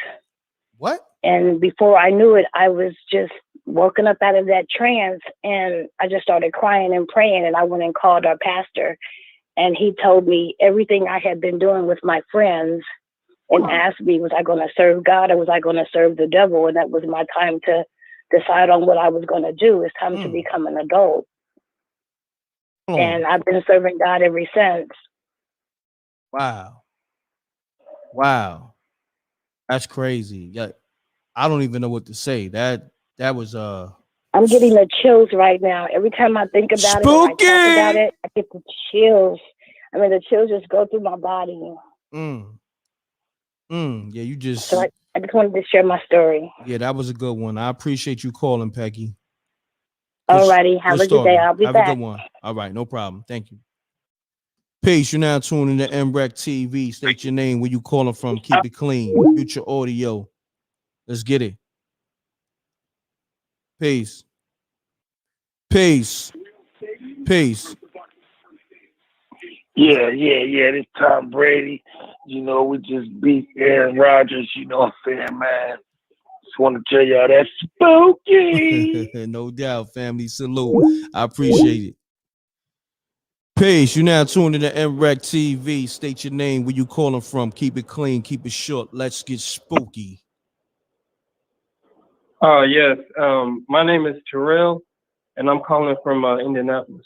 What? And before I knew it, I was just woken up out of that trance, and I just started crying and praying, and I went and called our pastor, and he told me everything I had been doing with my friends and asked me, was I going to serve God or was I going to serve the devil? And that was my time to decide on what I was going to do. It's time to become an adult. And I've been serving God ever since. Wow. That's crazy. Yeah. I don't even know what to say. That was I'm getting the chills right now. Every time I think about it, when I talk about it, I get the chills. I mean, the chills just go through my body. Yeah, you just. So I just wanted to share my story. Yeah, that was a good one. I appreciate you calling, Peggy. Alrighty, have a good day. I'll be back. Have a good one. All right, no problem. Thank you. Peace. You're now tuning to MRecktv. State your name, where you calling from. Keep it clean. Mute your audio. Let's get it. Peace. Peace. Peace. Yeah. This Tom Brady. You know, we just beat Aaron Rodgers. You know what I'm saying, man? Just want to tell y'all that's spooky. No doubt, family. Salute. I appreciate it. Peace. You now tuned in to MRecktv. State your name, where you calling from. Keep it clean. Keep it short. Let's get spooky. Yes. My name is Terrell, and I'm calling from Indianapolis.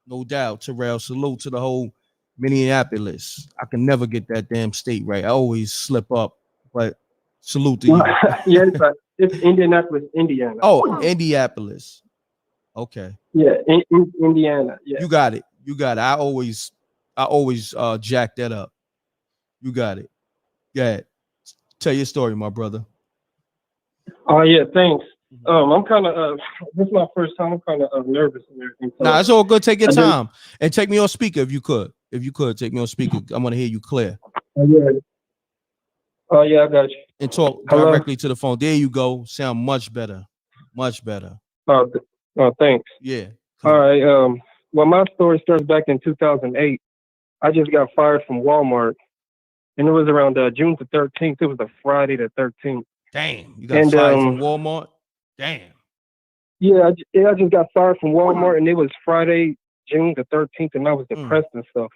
No doubt, Terrell. Salute to the whole Minneapolis. I can never get that damn state right. I always slip up, but salute to you. Yes, it's Indianapolis, Indiana. Oh, Indianapolis. Okay. Yeah, Indiana. Yeah. You got it. I always jack that up. You got it. Yeah. Tell your story, my brother. Oh yeah, thanks. I'm kind of this is my first time. I'm kind of nervous and everything. So Nah, it's all good. Take your time and take me on speaker if you could. Take me on speaker. I want to hear you clear. Oh yeah, I got you. And talk directly to the phone. There you go. Sound much better. Much better. Oh, thanks. Yeah. All right. Well, my story starts back in 2008. I just got fired from Walmart, and it was around June the 13th. It was a Friday the 13th. Damn, you got fired from Walmart? Damn. Yeah, I just got fired from Walmart, and it was Friday, June the 13th, and I was depressed and stuff.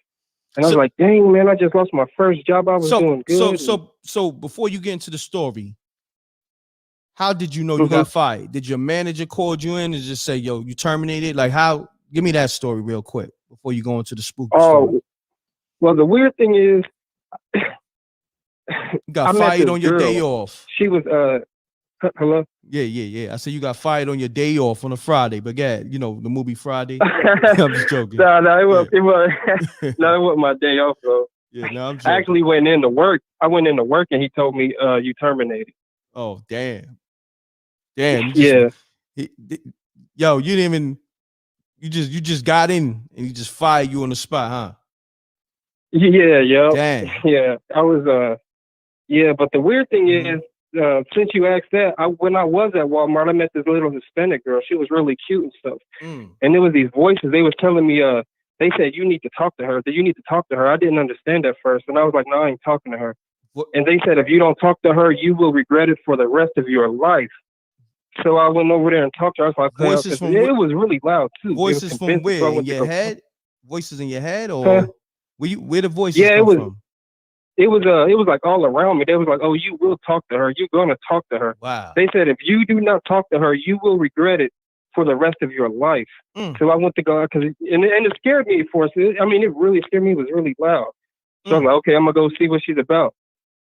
And I was like, dang, man, I just lost my first job. I was doing good. So before you get into the story, how did you know you got fired? Did your manager call you in and just say, yo, you terminated? Like how? Give me that story real quick before you go into the spooky story. Well, the weird thing is, you got fired on your day off. She was hello? Yeah. I said you got fired on your day off on a Friday, but yeah, you know, the movie Friday. I'm just joking. No, it wasn't my day off, bro. Yeah, no, I'm joking. I actually went into work. I went into work and he told me you terminated. Oh, damn. Yeah. Yo, you didn't even you just got in and he just fired you on the spot, huh? Yeah, yo. Damn. Yeah. I was yeah, but the weird thing is, since you asked that, when I was at Walmart, I met this little Hispanic girl. She was really cute and stuff. And there was these voices. They was telling me, they said, you need to talk to her. You need to talk to her. I didn't understand at first. And I was like, no, I ain't talking to her. And they said, if you don't talk to her, you will regret it for the rest of your life. So I went over there and talked to her. So I Voices from it was really loud too. Voices from where? So in your head? Voices in your head, or where the voices yeah, come from? It was like all around me. They was like, "Oh, you will talk to her. You're gonna talk to her." Wow. They said if you do not talk to her, you will regret it for the rest of your life. So I went to go because and it scared me for us. I mean, it really scared me. It was really loud. So I'm like, okay, I'm gonna go see what she's about.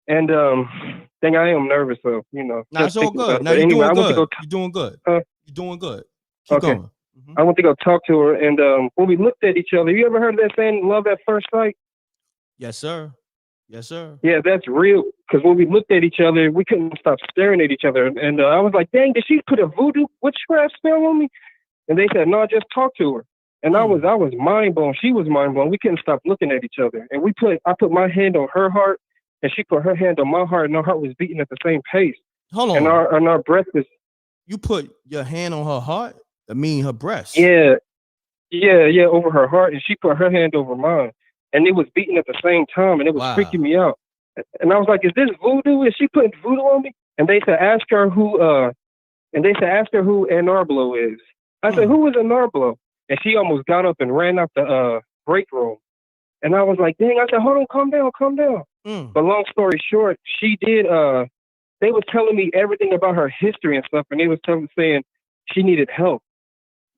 And dang, I am nervous, so Nah, it's all good. Now you're doing good. You're doing good. You're doing good. Keep going. I went to go talk to her, and when we looked at each other, you ever heard of that saying, "Love at first sight"? Yes, sir. Yes, sir. Yeah, that's real. Because when we looked at each other, we couldn't stop staring at each other. And I was like, dang, did she put a voodoo witchcraft spell on me? And they said, no, just talk to her. And I was mind blown. She was mind blown. We couldn't stop looking at each other. And I put my hand on her heart, and she put her hand on my heart, and our heart was beating at the same pace. Hold on. And our breath was. You put your hand on her heart? I mean, her breast. Yeah, over her heart, and she put her hand over mine. And it was beating at the same time, and it was freaking me out. And I was like, "Is this voodoo? Is she putting voodoo on me?" And they said, "Ask her who." And they said, "Ask her who Anarblo is." I said, "Who is Anarblo?" And she almost got up and ran out the break room. And I was like, "Dang!" I said, "Hold on, calm down, calm down." But long story short, she did. They was telling me everything about her history and stuff, and they was saying she needed help,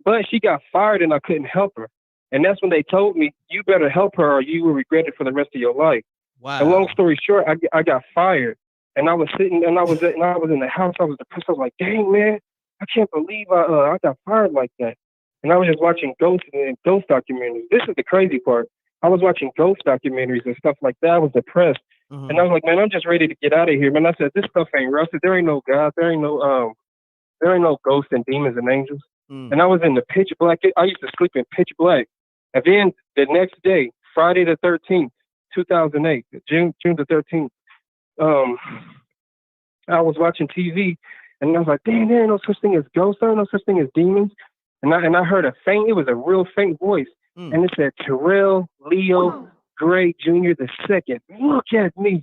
but she got fired, and I couldn't help her. And that's when they told me, you better help her or you will regret it for the rest of your life. Wow. And long story short, I got fired. And I was sitting and I was in the house. I was depressed. I was like, dang, man, I can't believe I got fired like that. And I was just watching ghost documentaries. This is the crazy part. I was watching ghost documentaries and stuff like that. I was depressed. And I was like, man, I'm just ready to get out of here. Man, I said, this stuff ain't real. I said, there ain't no God. There ain't no ghosts and demons and angels. And I was in the pitch black. I used to sleep in pitch black. And then the next day, Friday the 13th, 2008, June the 13th, I was watching TV, and I was like, damn, there ain't no such thing as ghosts. There ain't no such thing as demons. And I heard it was a real faint voice. And it said, Terrell Leo Gray Jr. II. Look at me.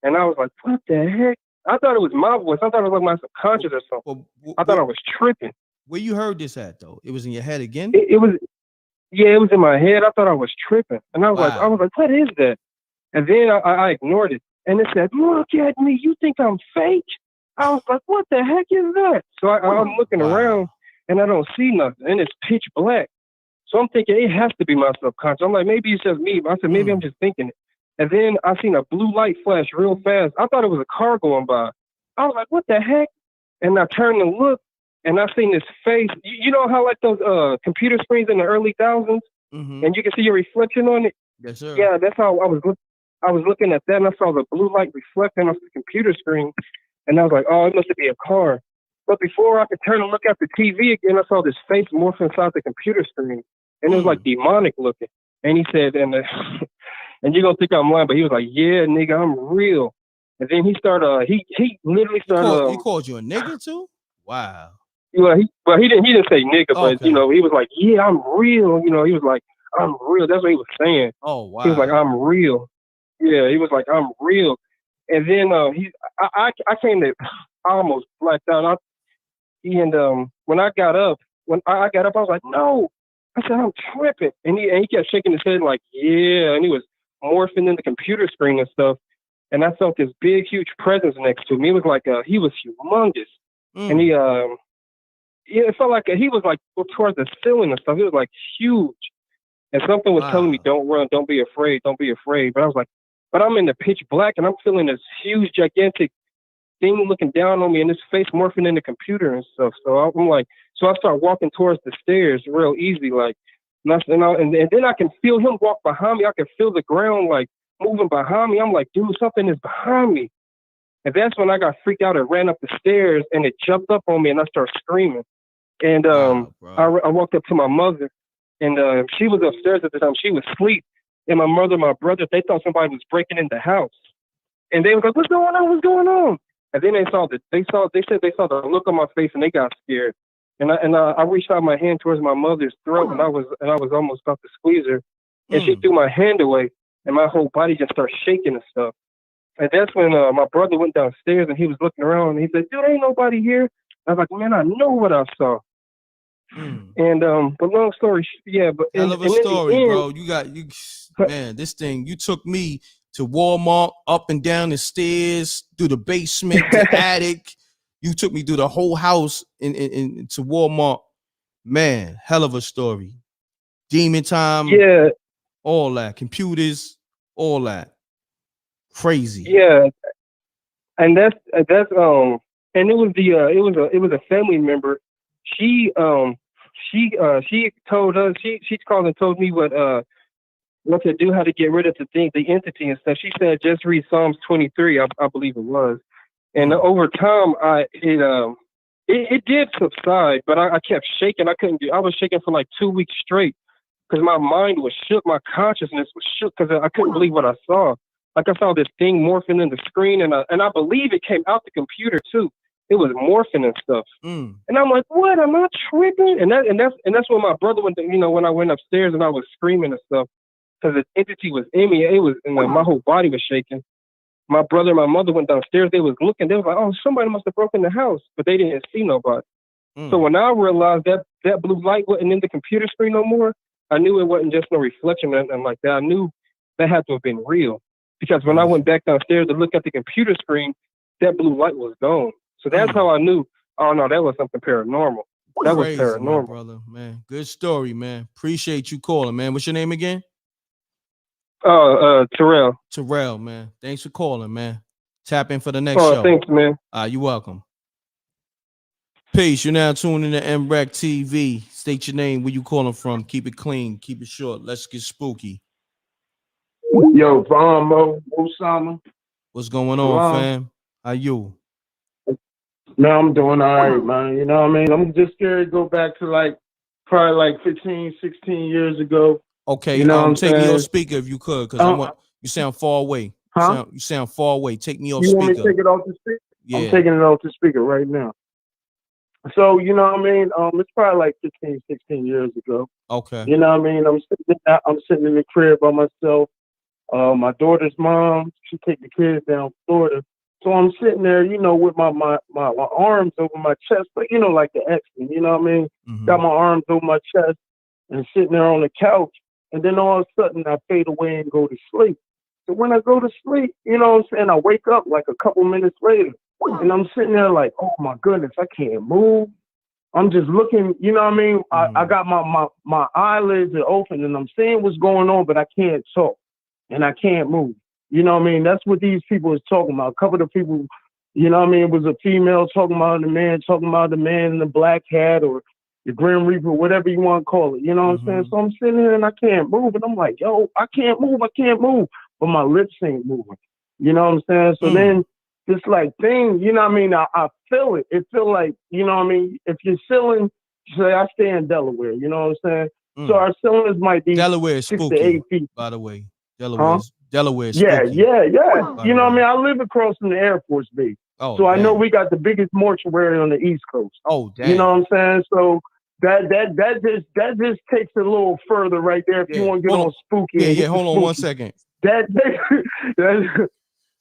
And I was like, what the heck? I thought it was my voice. I thought it was like my subconscious or something. I thought I was tripping. Where you heard this at, though? It was in your head again? It was in my head. I thought I was tripping. And I was like, what is that? And then I ignored it. And it said, look at me. You think I'm fake? I was like, what the heck is that? So I'm looking around, and I don't see nothing. And it's pitch black. So I'm thinking it has to be my subconscious. I'm like, maybe it's just me. I said, maybe I'm just thinking it. And then I seen a blue light flash real fast. I thought it was a car going by. I was like, what the heck? And I turned and looked. And I seen this face. You know how like those computer screens in the early thousands, and you can see your reflection on it. Yes, sir. Yeah, that's how I was. I was looking at that, and I saw the blue light reflecting off the computer screen, and I was like, "Oh, it must be a car." But before I could turn and look at the TV again, I saw this face morph inside the computer screen, and it was like demonic looking. And he said, and you're gonna think I'm lying, but he was like, "Yeah, nigga, I'm real." And then he started. He literally started. He called you a nigga too? Wow. Well, he didn't say nigga, but he was like, yeah, I'm real. He was like, I'm real. That's what he was saying. Oh wow. He was like, I'm real. Yeah, he was like, I'm real. And then I came to, I almost blacked out. When I got up, I was like, no. I said, I'm tripping. And he kept shaking his head like, yeah. And he was morphing in the computer screen and stuff. And I felt this big, huge presence next to me. It was like he was humongous. And it felt like he was like towards the ceiling and stuff. It was like huge. And something was telling me, don't run, don't be afraid, don't be afraid. But I was like, but I'm in the pitch black and I'm feeling this huge, gigantic thing looking down on me and this face morphing in the computer and stuff. So I'm like, so I start walking towards the stairs real easy, like, and then I can feel him walk behind me. I can feel the ground like moving behind me. I'm like, dude, something is behind me. And that's when I got freaked out and ran up the stairs and it jumped up on me and I started screaming. And I walked up to my mother, and she was upstairs at the time. She was asleep. And my mother, my brother, they thought somebody was breaking in the house. And they were like, what's going on? What's going on? And then they said they saw the look on my face and they got scared. And I reached out my hand towards my mother's throat and I was almost about to squeeze her. And she threw my hand away and my whole body just started shaking and stuff. And that's when my brother went downstairs and he was looking around and he said, dude, ain't nobody here. I was like, man, I know what I saw. And but long story, but hell of a story, bro. Man, this thing, you took me to Walmart, up and down the stairs, through the basement, the attic. You took me through the whole house to Walmart. Man, hell of a story. Demon time, all that, computers, all that. Crazy. Yeah, and that's and it was it was a family member. She told us she called and told me what to do, how to get rid of the entity and stuff. She said just read Psalms 23, I believe it was, and over time it did subside, but I kept shaking. I was shaking for like 2 weeks straight because my mind was shook, my consciousness was shook because I couldn't believe what I saw. Like I saw this thing morphing in the screen, and I believe it came out the computer too. It was morphing and stuff, and I'm like, "What? I'm not tripping." And that's when my brother went. When I went upstairs and I was screaming and stuff because the entity was in me. It was, my whole body was shaking. My brother and my mother went downstairs. They was looking. They was like, "Oh, somebody must have broken the house," but they didn't see nobody. So when I realized that blue light wasn't in the computer screen no more, I knew it wasn't just no reflection and like that. I knew that had to have been real. Because when I went back downstairs to look at the computer screen, that blue light was gone. So that's how I knew, oh no, that was something paranormal. That was paranormal. My brother, man. Good story, man. Appreciate you calling, man. What's your name again? Terrell. Terrell, man. Thanks for calling, man. Tap in for the next show. Thanks, man. You're welcome. Peace. You're now tuning in to MRecktv. State your name, where you calling from. Keep it clean. Keep it short. Let's get spooky. Yo, Osama. What's going on, fam? How you? Man, I'm doing all right, man. You know what I mean? I'm just scared to go back to probably 15, 16 years ago. Okay, you know take me off speaker if you could, because you sound far away. Huh? You sound far away. Take me off speaker. You want me speaker. to take it off the speaker? Yeah. I'm taking it off the speaker right now. So, you know what I mean? It's probably 15, 16 years ago. Okay. You know what I mean? I'm sitting in the crib by myself. My daughter's mom, she take the kids down Florida. So I'm sitting there, with my arms over my chest, but like the X-Men, you know what I mean? Got my arms over my chest and sitting there on the couch. And then all of a sudden I fade away and go to sleep. So when I go to sleep, you know what I'm saying? I wake up like a couple minutes later and I'm sitting there like, oh my goodness, I can't move. I'm just looking, you know what I mean? I got my eyelids are open and I'm seeing what's going on, but I can't talk and I can't move. You know what I mean? That's what these people is talking about. A couple of people, you know what I mean? It was a female talking about the man in the black hat or the Grim Reaper, whatever you want to call it. You know what I'm saying? So I'm sitting here and I can't move. And I'm like, yo, I can't move. But my lips ain't moving. You know what I'm saying? So then this thing, you know what I mean? I feel it. It feel like, you know what I mean? If you're ceiling, say I stay in Delaware, you know what I'm saying? So our ceilings might be Delaware 6 spooky, to 8 feet. By the way. Delaware. Yeah. You know what I mean? I live across from the Air Force Base. Oh, so I know we got the biggest mortuary on the East Coast. Oh, damn. You know what I'm saying? So that just takes it a little further right there if you want to get on spooky. Yeah, hold on 1 second. That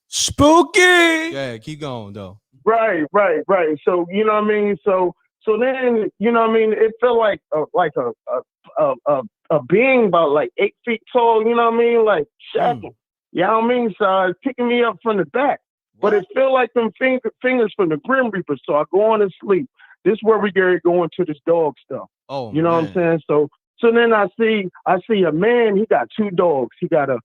spooky. Yeah, keep going though. Right. So you know what I mean? So then, you know what I mean, it felt like a being about 8 feet tall, you know what I mean? Like shacking. You know what I mean? So it's picking me up from the back. But it felt like them fingers from the Grim Reaper. So I go on to sleep. This is where we get going to this dog stuff. Oh, you know what I'm saying? So then I see a man, he got 2 dogs. He got a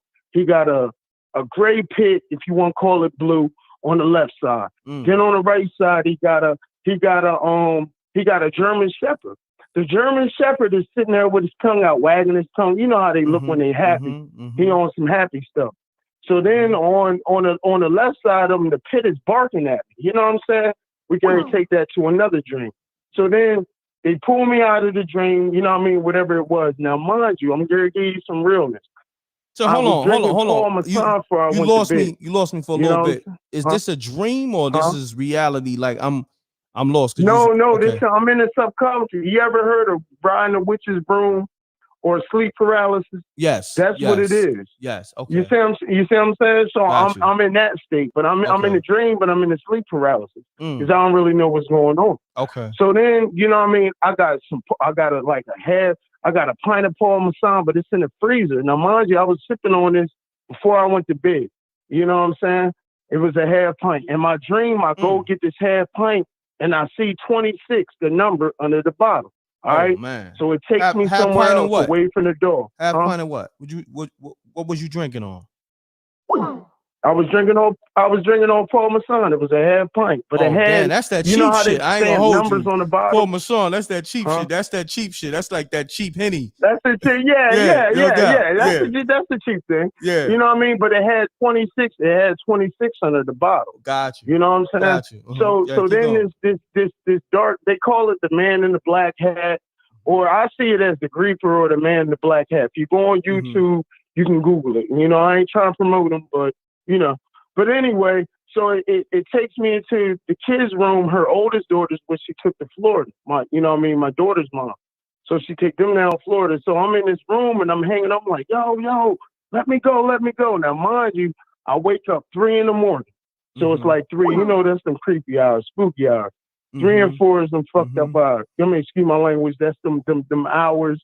gray pit, if you want to call it blue, on the left side. Then on the right side, he got a German Shepherd. The German Shepherd is sitting there with his tongue out, wagging his tongue. You know how they look when they're happy. He on some happy stuff. So then on the left side of him, the pit is barking at me. You know what I'm saying? We can take that to another dream. So then they pull me out of the dream, you know what I mean, whatever it was. Now, mind you, I'm going to give you some realness. So hold on. You lost me for a little bit. Is this a dream or this is reality? Like I'm lost. No, I'm in the subconscious. You ever heard of Brian the Witch's Broom or sleep paralysis? Yes. That's what it is. Yes. Okay. You see what I'm saying? So Got I'm in that state, but I'm in a dream, but I'm in a sleep paralysis because I don't really know what's going on. Okay. So then, you know what I mean? I got a pint of Paul Masson, but it's in the freezer. Now, mind you, I was sipping on this before I went to bed. You know what I'm saying? It was a half pint. In my dream, I go get this half pint and I see 26, the number under the bottle. All right. Man. So it takes me half somewhere pint of else what? away from the door. Half pint of what? What was you drinking on? I was drinking on Paul Masson. It was a half pint, but it had. Damn, that's that cheap you know how shit. they I ain't gonna stamp hold numbers you. on the bottle. Paul Masson, that's that cheap shit. That's that cheap shit. That's like that cheap Henny. That's the cheap. Yeah. That's the cheap thing. Yeah. You know what I mean? But it had 26. It had 26 under the bottle. Got you. You know what I'm saying? Got you. So Yeah, so keep then going. this dark. They call it the man in the black hat, or I see it as the Griefer or the man in the black hat. If you go on YouTube, you can Google it. You know, I ain't trying to promote them, but you know. But anyway, so it takes me into the kids' room. Her oldest daughter's where she took to Florida. My daughter's mom. So she took them down to Florida. So I'm in this room and I'm hanging up. I'm like, yo, let me go. Now, mind you, I wake up 3 a.m. So it's like 3. You know, that's them creepy hours, spooky hours. 3 and 4 is them fucked up hours. I mean, excuse my language. That's them hours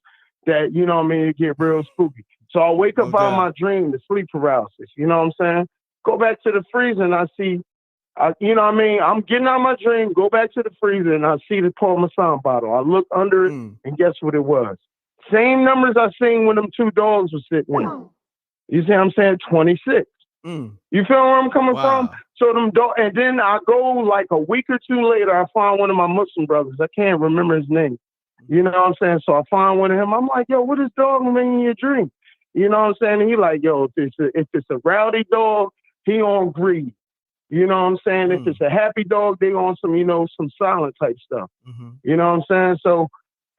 that, you know what I mean, it get real spooky. So I wake up out of my dream, the sleep paralysis. You know what I'm saying? Go back to the freezer and I see, you know what I mean? I'm getting out of my dream, go back to the freezer and I see the Paul Masson bottle. I look under it and guess what it was? Same numbers I seen when them 2 dogs were sitting there. You see what I'm saying? 26. You feel where I'm coming from? So and then I go like a week or 2 later, I find one of my Muslim brothers. I can't remember his name. You know what I'm saying? So I find one of him. I'm like, yo, what is dog mean in your dream? You know what I'm saying? And he like, yo, if it's a rowdy dog, he on greed. You know what I'm saying? If it's a happy dog, they on some, you know, some silent type stuff. You know what I'm saying? So,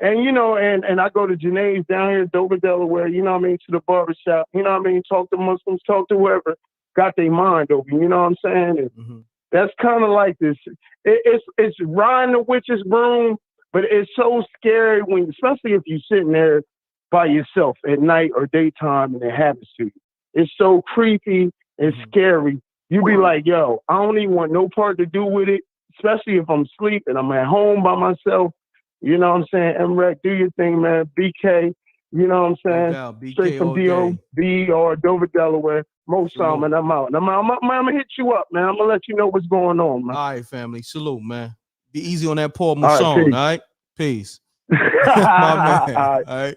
and, you know, and I go to Janae's down here in Dover, Delaware, you know what I mean, to the barbershop, you know what I mean, talk to Muslims, talk to whoever got their mind open, you know what I'm saying? And that's kind of like this. It's riding the witch's broom, but it's so scary when, especially if you're sitting there by yourself at night or daytime and it happens to you. It's so creepy and scary. You be like, yo, I don't even want no part to do with it, especially if I'm asleep and I'm at home by myself. You know what I'm saying? M.Reck, do your thing, man. BK, you know what I'm saying? Straight from D.O.B. or Dover, Delaware. Most time, and I'm out. And I'm going to hit you up, man. I'm going to let you know what's going on, man. All right, family. Salute, man. Be easy on that Paul Masson, all right? Peace. My man, all right?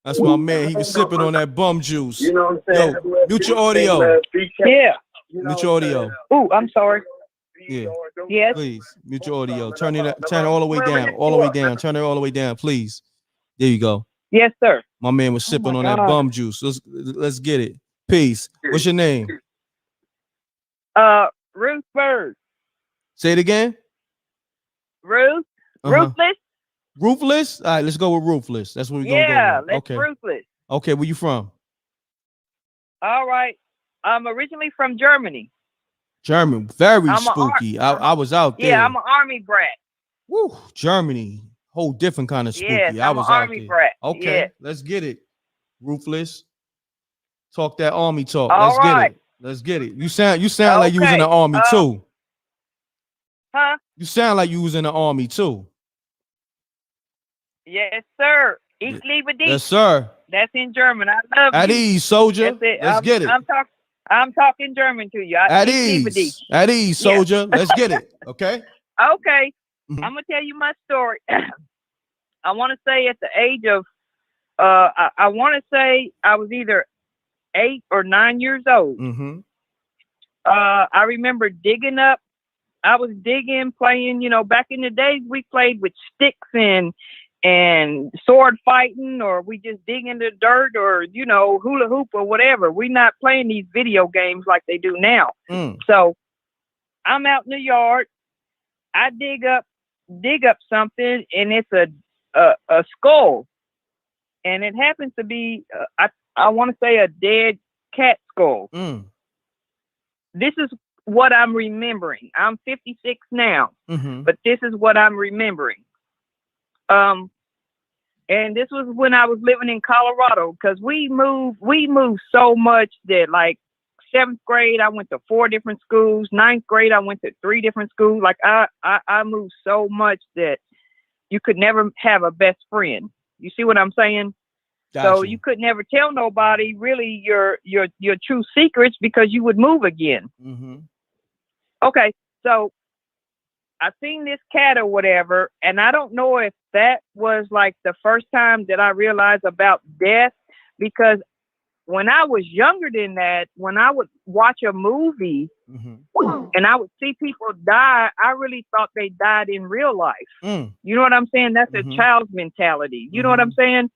That's my man. He was sipping on that bum juice. You know what I'm saying? Yo, mute your audio. Yeah. Mute your audio. Oh, I'm sorry. Yeah. Yes. Please mute your audio. Turn it all the way down. All the way down. Turn it all the way down, please. There you go. Yes, sir. My man was sipping on that bum juice. Let's get it. Peace. What's your name? Ruth Bird. Say it again. Ruth. Ruthless. Ruthless? All right, let's go with Ruthless. That's what we're going to go with. Yeah, let's okay. Ruthless. Okay, where you from? All right. I'm originally from Germany. German, very spooky. I was out there. Yeah, I'm an Army brat. Woo, Germany, whole different kind of spooky. Yes, I was an out Army there. brat. Okay, yeah. Let's get it. Ruthless. Talk that Army talk. All get it. Let's get it. You sound like you was in the Army too. Huh? You sound like you was in the Army too. Yes, sir. Ich liebe dich. Yes, sir. That's in German. I love you. At ease, soldier. Let's get it. I'm talking German to you. At ease. At ease, soldier. Let's get it. Okay? Okay. I'm going to tell you my story. I want to say at the age of, I want to say I was either 8 or 9 years old. I remember digging up. I was digging, playing, you know, back in the days we played with sticks and sword fighting, or we just dig in the dirt, or, you know, hula hoop or whatever. We're not playing these video games like they do now. So I'm out in the yard. I dig up something, and it's a skull, and it happens to be I want to say a dead cat skull. This is what I'm remembering. I'm 56 now, but this is what I'm remembering. And And this was when I was living in Colorado, because we moved so much that like 7th grade, I went to 4 different schools. 9th grade, I went to 3 different schools. Like I moved so much that you could never have a best friend. You see what I'm saying? Gotcha. So you could never tell nobody really your true secrets because you would move again. Mm-hmm. Okay, so I seen this cat or whatever, and I don't know if that was like the first time that I realized about death, because when I was younger than that, when I would watch a movie and I would see people die, I really thought they died in real life. You know what I'm saying? That's a child's mentality. You know what I'm saying?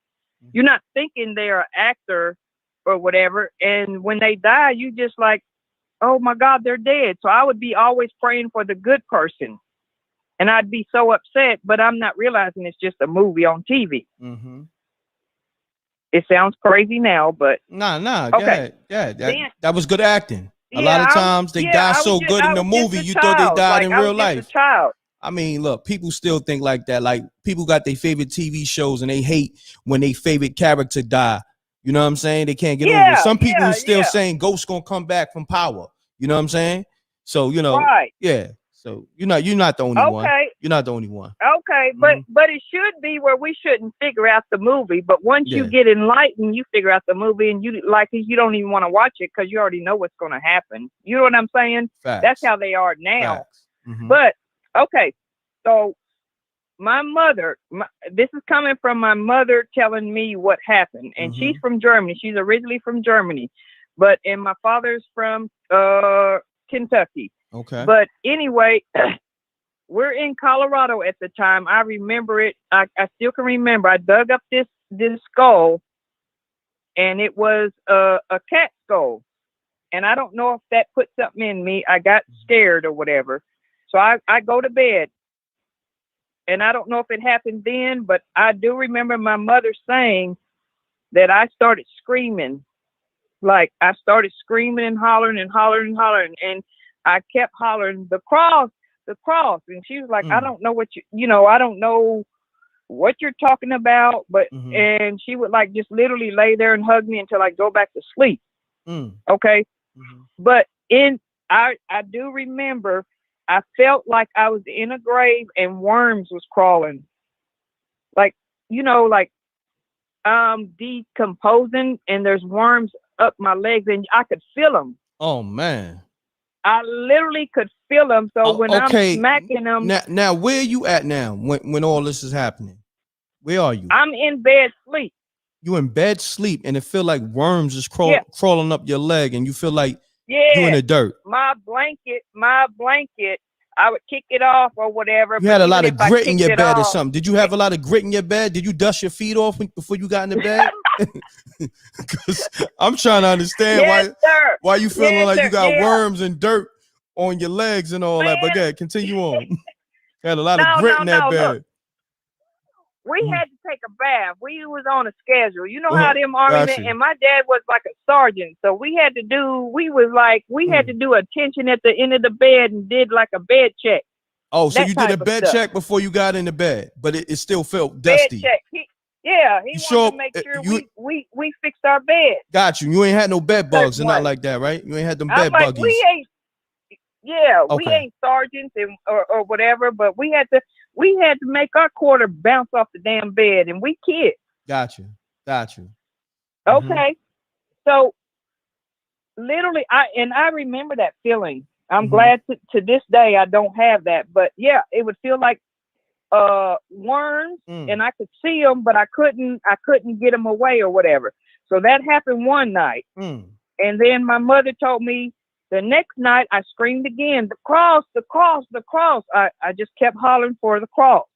You're not thinking they're an actor or whatever. And when they die, you just like, oh my God, they're dead. So I would be always praying for the good person. And I'd be so upset, but I'm not realizing it's just a movie on TV. Mm-hmm. It sounds crazy now, but Nah. okay. Yeah, Then, that was good acting. A lot of times they die so good in the movie, you thought they died in real life. I mean, look, people still think like that. Like people got their favorite TV shows and they hate when their favorite character die. You know what I'm saying? They can't get over it. Some people are still saying ghosts gonna come back from power. You know what I'm saying? So yeah. So you're not the only one. You're not the only one. Okay, but it should be where we shouldn't figure out the movie. But once you get enlightened, you figure out the movie, and you don't even want to watch it because you already know what's going to happen. You know what I'm saying? Facts. That's how they are now. Mm-hmm. But okay, so my mother, this is coming from my mother telling me what happened, and she's from Germany. She's originally from Germany, and my father's from Kentucky. Okay. But anyway, we're in Colorado at the time. I remember it. I still can remember. I dug up this skull, and it was a cat skull. And I don't know if that put something in me. I got scared or whatever. So I go to bed. And I don't know if it happened then, but I do remember my mother saying that I started screaming. Like I started screaming and hollering and hollering and hollering. And I kept hollering, the cross. And she was like, I don't know what I don't know what you're talking about. But, and she would like just literally lay there and hug me until I go back to sleep. Okay. But I do remember I felt like I was in a grave and worms was crawling. Like, decomposing, and there's worms up my legs and I could feel them. Oh man. I literally could feel them. So when I'm smacking them. Now where are you at now when all this is happening? Where are you? I'm in bed sleep. You in bed sleep and it feel like worms is crawling up your leg and you feel like you in the dirt. My blanket, I would kick it off or whatever. You had a lot of grit in your bed or something. Did you have a lot of grit in your bed? Did you dust your feet off before you got in the bed? Because I'm trying to understand why you feeling like you got worms and dirt on your legs and all that. But yeah, continue on. Had a lot of grit in that bed. Look. We had to take a bath. We was on a schedule. You know how them army men, and my dad was like a sergeant. So we had to do attention at the end of the bed and did like a bed check. Oh, so you did a bed check before you got in the bed, but it still felt dusty. Bed check. He wanted to make sure we fixed our bed. Got you. You ain't had no bed bugs and not like that, right? You ain't had them bed buggies. We ain't sergeants or whatever, but we had to make our quarter bounce off the damn bed, and we kids. Got you. Okay. So literally I remember that feeling. I'm glad to this day I don't have that, but yeah, it would feel like worms and I could see them, but I couldn't get them away or whatever. So that happened one night. And then my mother told me the next night I screamed again, the cross. I just kept hollering for the cross.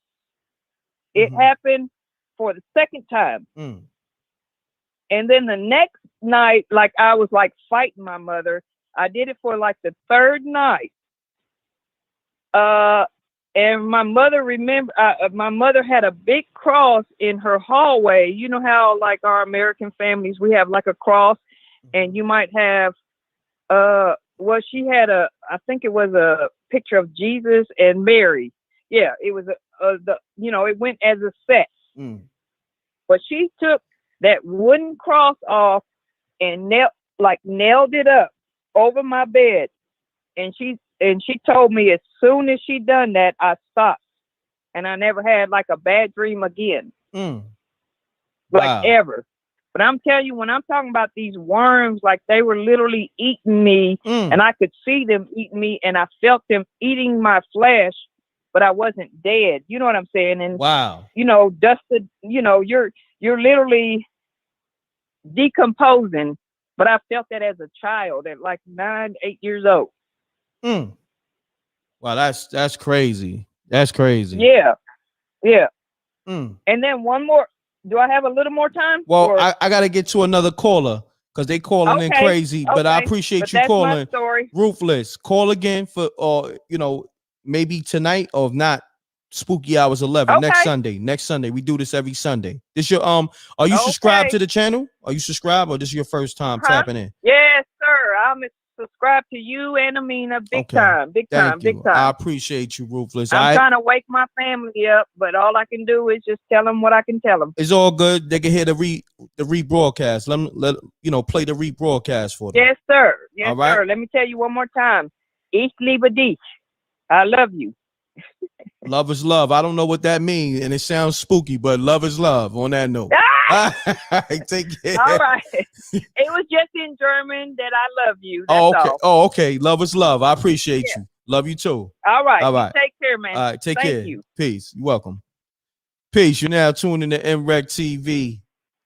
It happened for the second time. And then the next night, like I was like fighting my mother. I did it for like the third night. And my mother my mother had a big cross in her hallway. You know how like our American families, we have like a cross and you might have, she had I think it was a picture of Jesus and Mary. Yeah, it was it went as a set. But she took that wooden cross off and nailed it up over my bed. And she told me as soon as she done that, I stopped. And I never had like a bad dream again. Like ever. But I'm telling you, when I'm talking about these worms, like they were literally eating me and I could see them eating me and I felt them eating my flesh, but I wasn't dead. You know what I'm saying? And you know, dusted, you know, you're literally decomposing. But I felt that as a child at like 9, 8 years old. Wow, that's crazy. That's crazy. Yeah. Yeah. And then one more. Do I have a little more time? Well, I got to get to another caller because they calling in crazy. But I appreciate you calling. Ruthless. Call again for, you know, maybe tonight or if not, Spooky Hours 11 next Sunday. Next Sunday, we do this every Sunday. This your Are you subscribed to the channel? Are you subscribed or this is your first time tapping in? Yes, sir. I'm subscribed to you and Amina. Big time. I appreciate you, Ruthless. I'm trying to wake my family up, but all I can do is just tell them what I can tell them. It's all good. They can hear the rebroadcast. Let you know, play the rebroadcast for them. Yes, sir. Yes, all right? Sir. Let me tell you one more time. Ich liebe dich. I love you. Love is love. I don't know what that means, and it sounds spooky, but love is love. On that note, take care. All right. It was just in German that I love you. That's all. Oh, okay. Love is love. I appreciate you. Love you too. All right. All right. You take care, man. All right. Take Thank care. You. Peace. You're welcome. Peace. You're now tuning to MRecktv.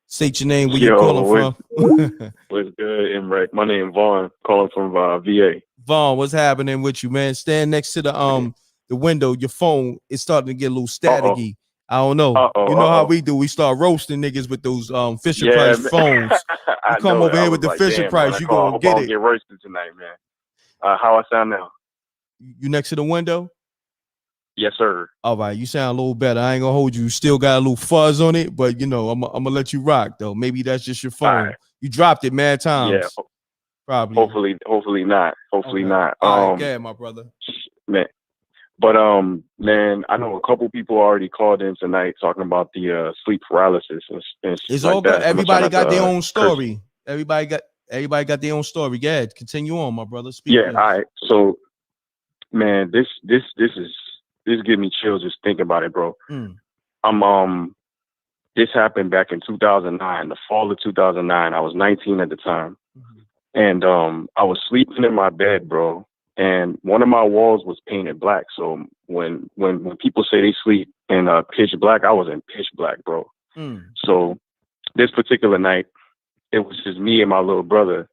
State your name. Where you calling from? What's good, M.Reck? My name Vaughn. Calling from VA. Vaughn, what's happening with you, man? Stand next to the window. Your phone is starting to get a little staticky. I don't know. You know how we do. We start roasting niggas with those Fisher Price phones. You come over here with the Fisher Price, you gonna get it. Get roasted tonight, man. How I sound now? You next to the window? Yes, sir. All right, you sound a little better. I ain't gonna hold you. You still got a little fuzz on it, but you know, I'm gonna let you rock though. Maybe that's just your phone. Right. You dropped it mad times. Yeah. Probably. Hopefully not. Hopefully not. All right, yeah, my brother. Man. But man, I know a couple people already called in tonight talking about the sleep paralysis and it's like all good. That. Everybody got their own story. Everybody got their own story. Go ahead, continue on, my brother. Speak. Yeah, all right. So, man, this gives me chills just thinking about it, bro. This happened back in 2009, the fall of 2009. I was 19 at the time, and I was sleeping in my bed, bro. And one of my walls was painted black. So when people say they sleep in pitch black, I was in pitch black, bro. So this particular night, it was just me and my little brother.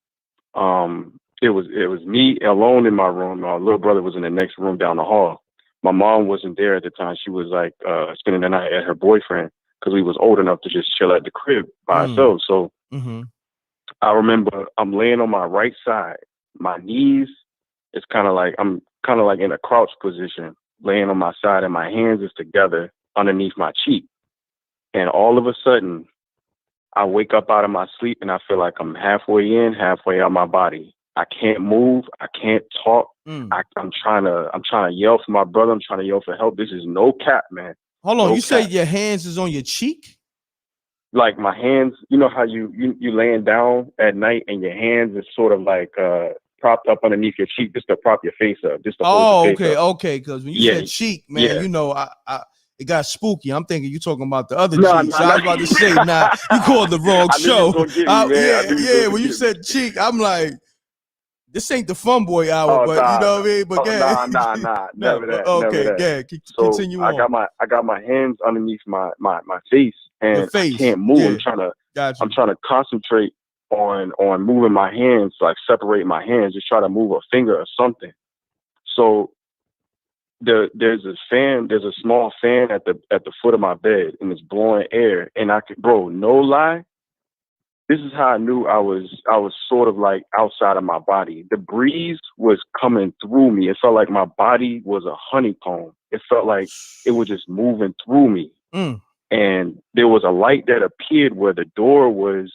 It was me alone in my room. My little brother was in the next room down the hall. My mom wasn't there at the time. She was like spending the night at her boyfriend because we was old enough to just chill at the crib by ourselves. So I remember I'm laying on my right side. My knees. It's I'm kind of like in a crouch position, laying on my side, and my hands is together underneath my cheek. And all of a sudden, I wake up out of my sleep and I feel like I'm halfway in, halfway out my body. I can't move. I can't talk. I'm trying to yell for my brother. I'm trying to yell for help. This is no cap, man. Hold on. You say your hands is on your cheek? Like my hands, you know how you laying down at night and your hands is sort of like propped up underneath your cheek just to prop your face up. Just to hold your face up. Okay. Because when you said cheek, man, you know, it got spooky. I'm thinking you talking about the other cheek. So I was about to say, you called the wrong show. When you said cheek, I'm like, this ain't the fun boy hour, but you know what I mean. But never that. Okay, never that. Continue on. I got my hands underneath my face, and I can't move. Yeah. I'm trying to concentrate on moving my hands, like separate my hands, just try to move a finger or something. So there's a small fan at the foot of my bed, and it's blowing air, and no lie, this is how I knew I was sort of like outside of my body. The breeze was coming through me. It felt like my body was a honeycomb. It felt like it was just moving through me. And there was a light that appeared where the door was,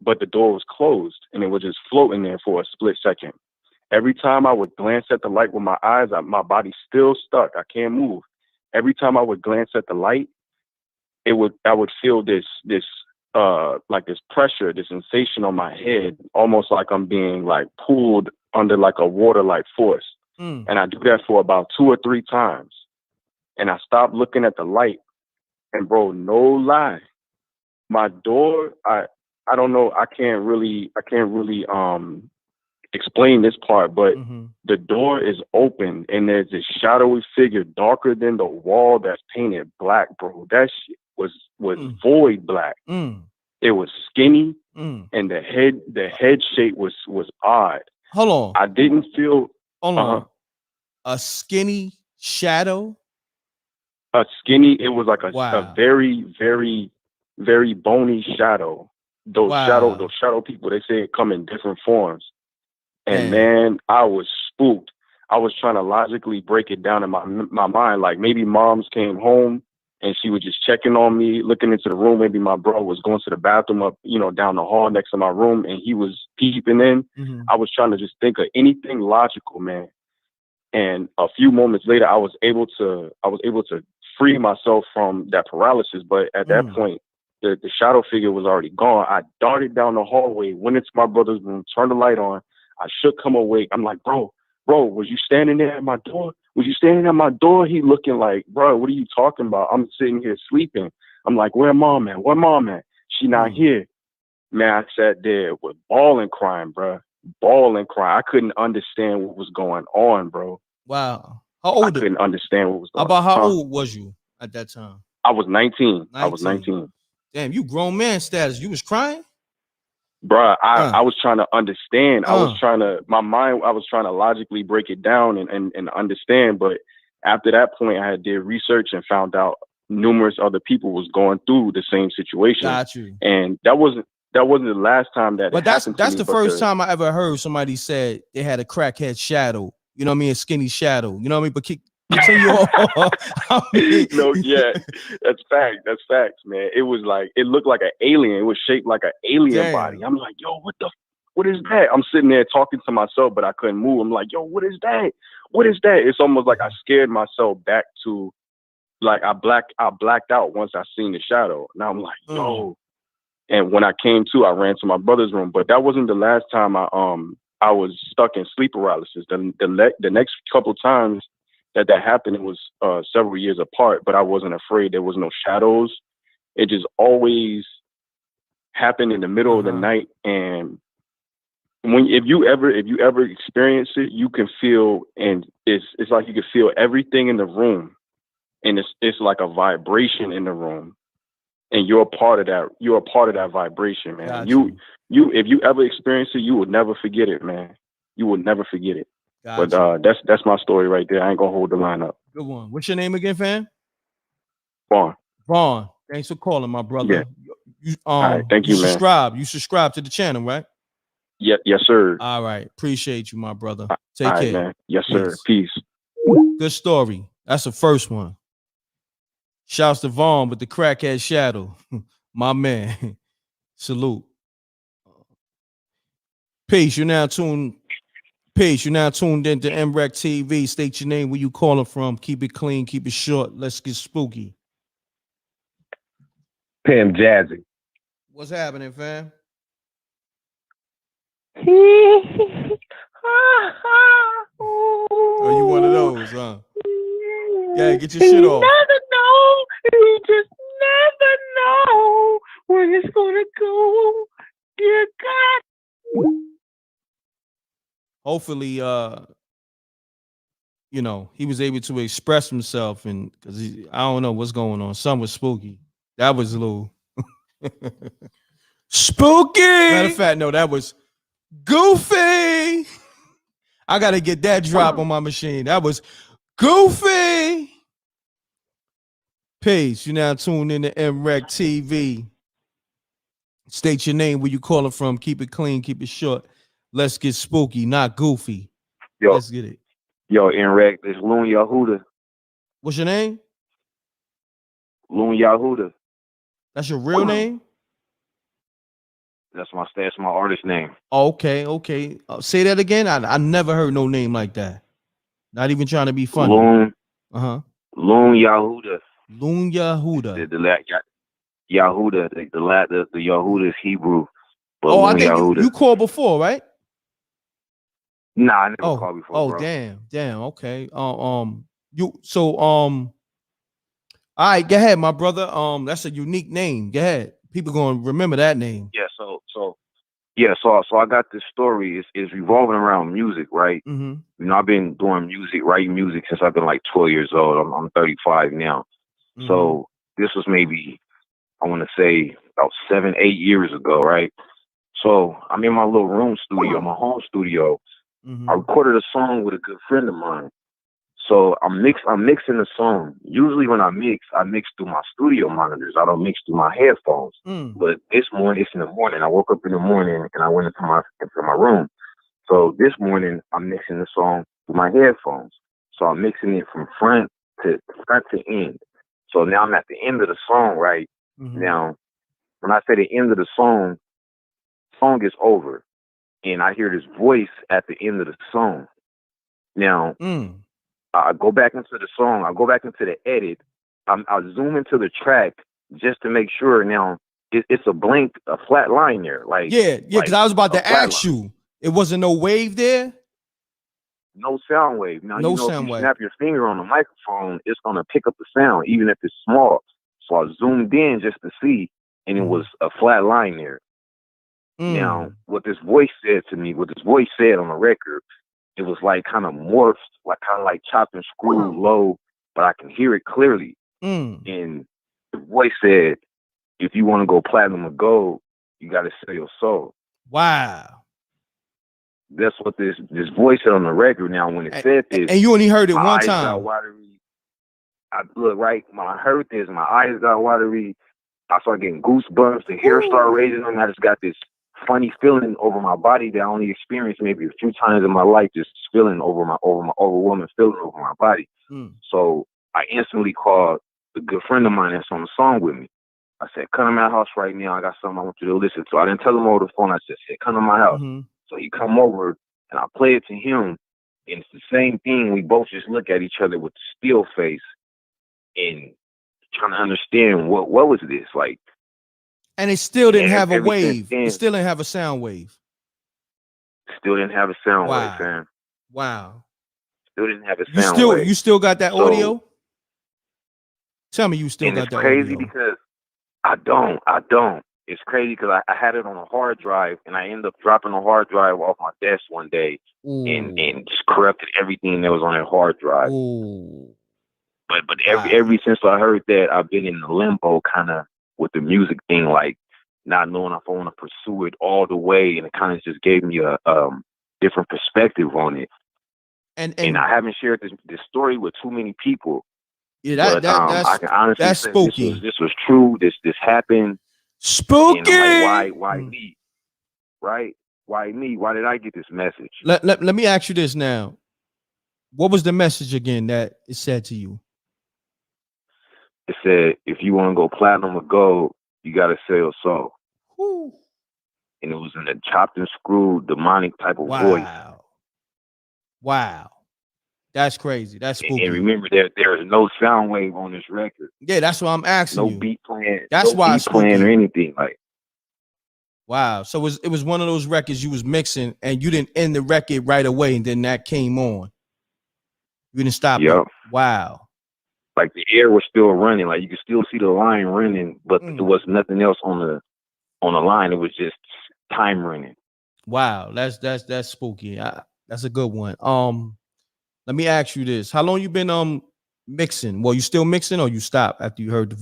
but the door was closed, and it was just floating there for a split second. Every time I would glance at the light with my eyes, my body's still stuck. I can't move. Every time I would glance at the light, I would feel this like this pressure, this sensation on my head, almost like I'm being like pulled under like a water like force. And I do that for about 2 or 3 times. And I stopped looking at the light. And bro, no lie, my door, I don't know, I can't really explain this part, but the door is open and there's this shadowy figure darker than the wall that's painted black, bro. That shit was void black. It was skinny and the head shape was odd. Hold on. I didn't feel Hold on. A skinny shadow? A skinny, it was like a very, very, very bony shadow. Those shadow people, they say it come in different forms. And man, I was spooked. I was trying to logically break it down in my mind. Like maybe moms came home and she was just checking on me, looking into the room. Maybe my bro was going to the bathroom up, down the hall next to my room, and he was peeping in. I was trying to just think of anything logical, man. And a few moments later, I was able to free myself from that paralysis. But at that point, the shadow figure was already gone. I darted down the hallway, went into my brother's room, turned the light on. I shook him awake. I'm like, bro, was you standing there at my door? Was you standing at my door? He looking like, bro, what are you talking about? I'm sitting here sleeping. I'm like, where mom at? Where mom at? She not here. Man, I sat there with bawling crying, bro. Bawling crying. I couldn't understand what was going on, bro. Wow. How old? I couldn't understand what was going on. About how old was you at that time? I was 19. I was 19. Damn, you grown man status. You was crying? Bruh, I was trying to understand. I was trying to logically break it down and understand. But after that point, I did research and found out numerous other people was going through the same situation. Got you. And that wasn't the last time that But happened to me. that's the first time I ever heard somebody said they had a crackhead shadow. You know what I mean? A skinny shadow. You know what I mean? But continue on. No, yeah, that's fact. That's facts, man. It was like, it looked like an alien. It was shaped like an alien body. I'm like, yo, what is that? I'm sitting there talking to myself, but I couldn't move. I'm like, yo, what is that? What is that? It's almost like I scared myself back to, like I blacked out once I seen the shadow. Now I'm like, yo. And when I came to, I ran to my brother's room. But that wasn't the last time I was stuck in sleep paralysis. The next couple times that happened, it was several years apart, but I wasn't afraid. There was no shadows. It just always happened in the middle of the night. And if you ever experience it, you can feel, and it's like you can feel everything in the room, and it's like a vibration in the room, and you're a part of that. You're a part of that vibration, man. Gotcha. You if you ever experience it, you would never forget it, man. You would never forget it. Gotcha. But that's my story right there. I ain't gonna hold the line up. Good one. What's your name again, fam? Vaughn. Vaughn. Thanks for calling, my brother. Yeah. All right, thank you, man. You subscribe to the channel, right? Yes, sir. All right. Appreciate you, my brother. All Take right, care. man. Yes, sir. Peace. Good story. That's the first one. Shouts to Vaughn with the crackhead shadow. My man. Salute. Peace. You're now tuned into MRecktv. State your name, where you calling from. Keep it clean, keep it short. Let's get spooky. Pam Jazzy. What's happening, fam? Oh, you one of those, huh? Yeah, get your shit off. Never know. You just never know when it's gonna go. Dear God. Hopefully, he was able to express himself, and because I don't know what's going on. Something was spooky. That was a little spooky. Matter of fact, no, that was goofy. I gotta get that drop on my machine. That was goofy. Peace. You now tuned in to MRecktv. State your name, where you calling from. Keep it clean, keep it short. Let's get spooky, not goofy. Yo, let's get it. Yo, M.Reck, it's Loon Yahuda. What's your name? Loon Yahuda. That's your real name? That's my artist name. Okay. Say that again. I never heard no name like that. Not even trying to be funny. Loon. Uh-huh. Loon Yahuda. Loon Yahuda. Yahuda. The Yahuda is Hebrew. But Oh, I Loon think Yahuda. you called before, right? Nah, I never called before, bro. Damn. Okay. All right, go ahead, my brother. That's a unique name. Go ahead. People gonna remember that name. Yeah. So I got this story. It's revolving around music, right? Mm-hmm. You know, I've been doing music, writing music since I've been like 12 years old. I'm 35 now. Mm-hmm. So this was maybe, I want to say, about 7, 8 years ago, right? So I'm in my little room studio, my home studio. Mm-hmm. I recorded a song with a good friend of mine. So I'm mixing the song. Usually when I mix through my studio monitors. I don't mix through my headphones. But this morning, it's in the morning. I woke up in the morning and I went into my room. So this morning I'm mixing the song with my headphones. So I'm mixing it from front to end. So now I'm at the end of the song, right? Mm-hmm. Now, when I say the end of the song is over. And I hear this voice at the end of the song. Now, I go back into the song. I go back into the edit. I zoom into the track just to make sure. Now it's a flat line there. Like because I was about to ask you. It wasn't no wave there. No sound wave. Now no you know sound if you wave. snap your finger on the microphone, it's gonna pick up the sound even if it's small. So I zoomed in just to see, and it was a flat line there. Now what this voice said to me, what this voice said on the record. It was like kind of morphed, kind of like chopped and screwed low, but I can hear it clearly. And the voice said, if you want to go platinum or gold, you got to sell your soul. Wow. That's what this voice said on the record. Now, when it said this. And you only heard it my one eyes time. Got watery. When I heard this, my eyes got watery. I started getting goosebumps. The hair started raising on me. I just got this funny feeling over my body that I only experienced maybe a few times in my life, just feeling overwhelming feeling over my body. So I instantly called the good friend of mine that's on the song with me. I said, come to my house right now. I got something I want you to listen to. I didn't tell him over the phone. I just said, come to my house. So he come over and I play it to him. And it's the same thing. We both just look at each other with the still face and trying to understand what was this like. And it still didn't have a wave. It still didn't have a sound wave. Still didn't have a sound wave, fam. Wow. Still didn't have a sound wave. You still got that audio? Tell me you still got that audio. It's crazy because I don't. It's crazy because I had it on a hard drive and I ended up dropping the hard drive off my desk one day and just corrupted everything that was on that hard drive. But every since I heard that, I've been in the limbo kind of with the music thing, like not knowing if I want to pursue it all the way, and it kind of just gave me a different perspective on it. And I haven't shared this story with too many people. Yeah, I can honestly that's say spooky. This was true. This happened. Spooky. And I'm like, why me? Right? Why me? Why did I get this message? Let me ask you this now. What was the message again that it said to you? It said, if you want to go platinum or gold, you got to sell your soul. And it was in a chopped and screwed, demonic type of voice. Wow. That's crazy. That's spooky. And remember, there is no sound wave on this record. Yeah, that's what I'm asking you. No beat playing. That's why beat playing or anything like. Wow. So it was one of those records you was mixing and you didn't end the record right away and then that came on. You didn't stop it. Wow. Like the air was still running. Like you could still see the line running, but there was nothing else on the line. It was just time running. Wow. That's spooky. That's a good one. Let me ask you this. How long you been mixing? Well, you still mixing or you stopped after you heard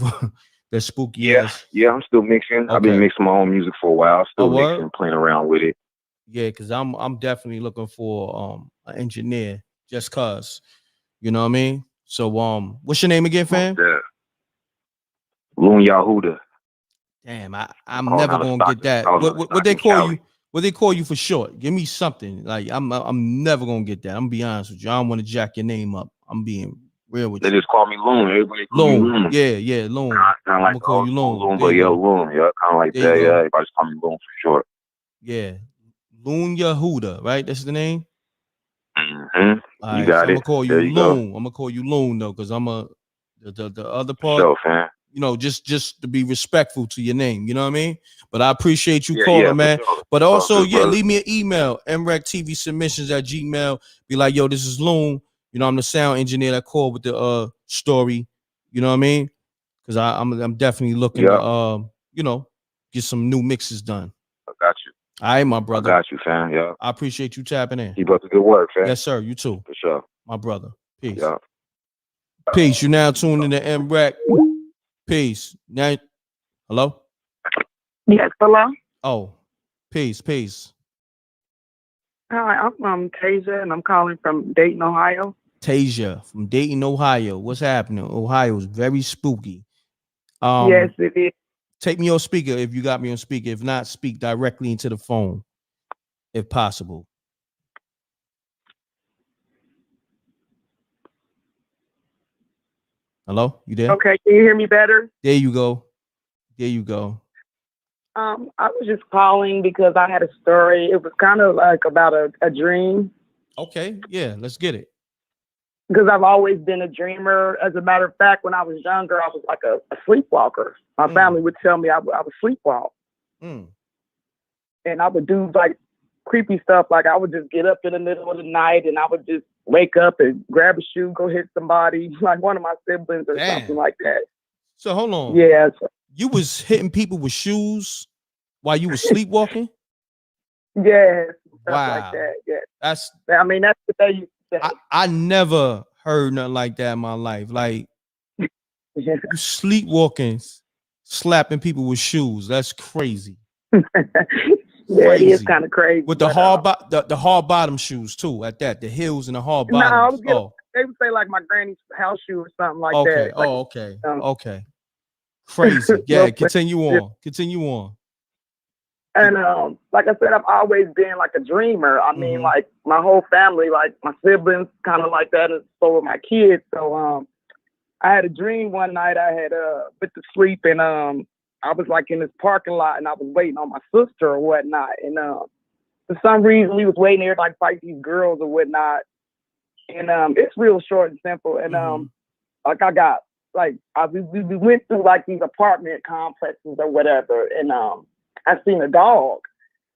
the spooky ass? Yeah, I'm still mixing. Okay. I've been mixing my own music for a while. Still mixing, playing around with it. Yeah, because I'm definitely looking for an engineer just cause. You know what I mean? So what's your name again, fam? Loon Yahuda. Damn, I'm never gonna get that. What they call you? What they call you for short? Give me something. Like I'm never gonna get that. I'm gonna be honest with you. I don't want to jack your name up. I'm being real with you. They just call me Loon. Everybody call me Loon. Yeah, Loon. Kind of like call you Loon. But Loon. Yeah, kind of like that. Yeah, everybody just call me Loon for short. Yeah, Loon Yahuda, right? That's the name. Mm-hmm. Right, you got so it. I'm gonna call you Loon. I'm gonna call you Loon though, because I'm the other part. Sure, fam. just to be respectful to your name. You know what I mean? But I appreciate you calling, man. Sure. But also, leave me an email, MRecktv@gmail.com. Be like, yo, this is Loon. I'm the sound engineer that called with the story. You know what I mean? Because I'm definitely looking to get some new mixes done. I got you. All right, my brother. I got you, fam. Yeah. I appreciate you tapping in. Keep up the good work, fam. Yes, sir. You too. For sure. My brother. Peace. Yeah. Peace. You now tuned into M.Reck. Peace. Now, hello? Yes, hello? Oh, peace. Hi, I'm Tasia, and I'm calling from Dayton, Ohio. Tasia from Dayton, Ohio. What's happening? Ohio is very spooky. Yes, it is. Take me on speaker if you got me on speaker. If not, speak directly into the phone, if possible. Hello, you there? Okay, can you hear me better? There you go. I was just calling because I had a story. It was kind of like about a dream. Okay, yeah, let's get it. Because I've always been a dreamer. As a matter of fact, when I was younger, I was like a sleepwalker. My family would tell me I would sleepwalk. And I would do like creepy stuff. Like I would just get up in the middle of the night and I would just wake up and grab a shoe, go hit somebody, like one of my siblings or something like that. So hold on. Yeah. You was hitting people with shoes while you were sleepwalking? Yeah. Stuff Wow. like that. Yeah. That's what they used to say. I never heard nothing like that in my life. Like you sleepwalking, slapping people with shoes. That's crazy. Yeah, it is kind of crazy. With the hard bottom shoes too. At that, the heels and the hard bottoms. They would say like my granny's house shoe or something like Okay. that. Like, Okay. Crazy. Yeah. Continue on. And like I said, I've always been like a dreamer. I mean, like my whole family, like my siblings, kind of like that, and so were my kids. So I had a dream one night. I had went to sleep, and I was like in this parking lot, and I was waiting on my sister or whatnot. And for some reason, we was waiting there to like fight these girls or whatnot. And it's real short and simple. And like I got like we went through like these apartment complexes or whatever, and I seen a dog,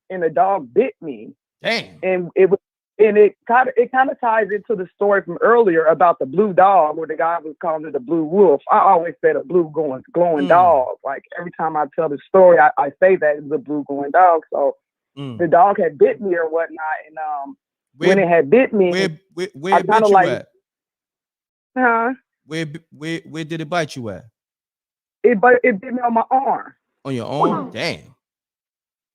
and the dog bit me. Damn. And it kind of ties into the story from earlier about the blue dog, where the guy was calling it the blue wolf. I always said a blue glowing dog. Like every time I tell the story, I say that it's a blue glowing dog. So the dog had bit me or whatnot, and when it had bit me, where bit you like, at? Huh? Where did it bite you at? It bit me on my arm. On your arm? Damn.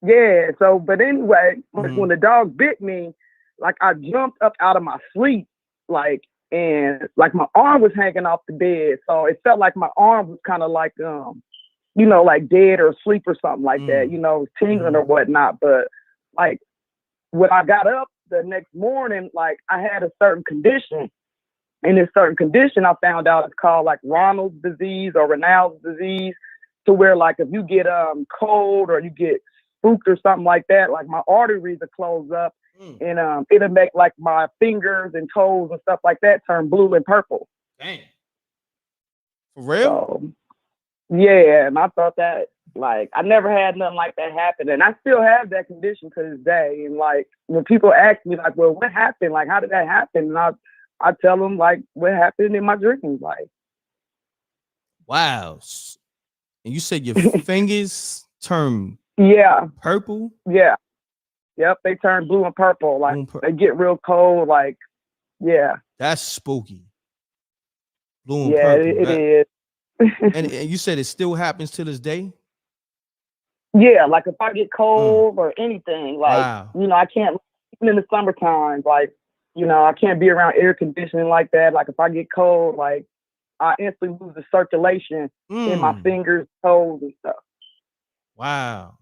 Yeah. So, but anyway, when the dog bit me, like I jumped up out of my sleep, like, and like my arm was hanging off the bed. So it felt like my arm was kind of like, like dead or asleep or something like that, tingling or whatnot. But like when I got up the next morning, like I had a certain condition. And this certain condition I found out is called like Ronald's disease or Ronald's disease, to where like if you get cold or you get spooked or something like that, like my arteries will close up and it'll make like my fingers and toes and stuff like that turn blue and purple. Damn. For real? So, yeah, and I thought that like I never had nothing like that happen, and I still have that condition to this day. And like when people ask me like, well, what happened? Like, how did that happen? And I tell them like what happened in my dreams. Like, wow. And you said your fingers turn purple? Yeah. Yep, they turn blue and purple. Like they get real cold. Like, yeah. That's spooky. Blue and purple. purple. It is. And you said it still happens to this day? Yeah, like if I get cold or anything, like I can't, even in the summertime, like, I can't be around air conditioning like that. Like if I get cold, like I instantly lose the circulation in my fingers, toes, and stuff. Wow.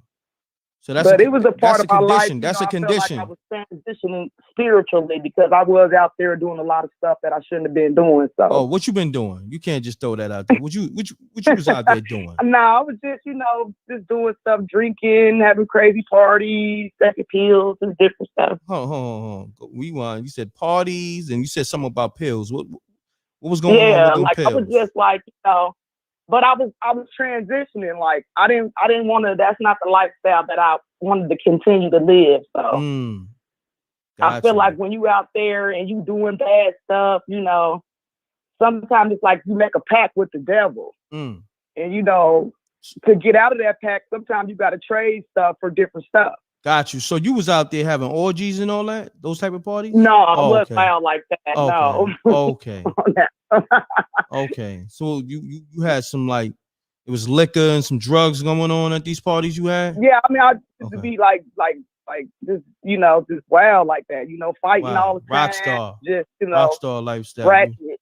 So it was a part of my life. That's a condition. I felt like I was transitioning spiritually because I was out there doing a lot of stuff that I shouldn't have been doing. So, what you been doing? You can't just throw that out there. What you was out there doing? No, I was just, just doing stuff, drinking, having crazy parties, taking pills and different stuff. Hold on. Rewind. You said parties and you said something about pills. What was going on with them pills? I was just like, but I was transitioning. Like I didn't want to. That's not the lifestyle that I wanted to continue to live. So I feel like when you out there and you doing bad stuff, you know, sometimes it's like you make a pact with the devil, and you know, to get out of that pact, sometimes you got to trade stuff for different stuff. Got you. So you was out there having orgies and all that, those type of parties? No, I wasn't out like that. Okay. No. Okay. Okay. So you had some, like, it was liquor and some drugs going on at these parties you had? Yeah, I mean, I used to be like just, you know, just wild like that, you know, fighting all the time. Rock star. Just, you know, rock star lifestyle. Ratchet.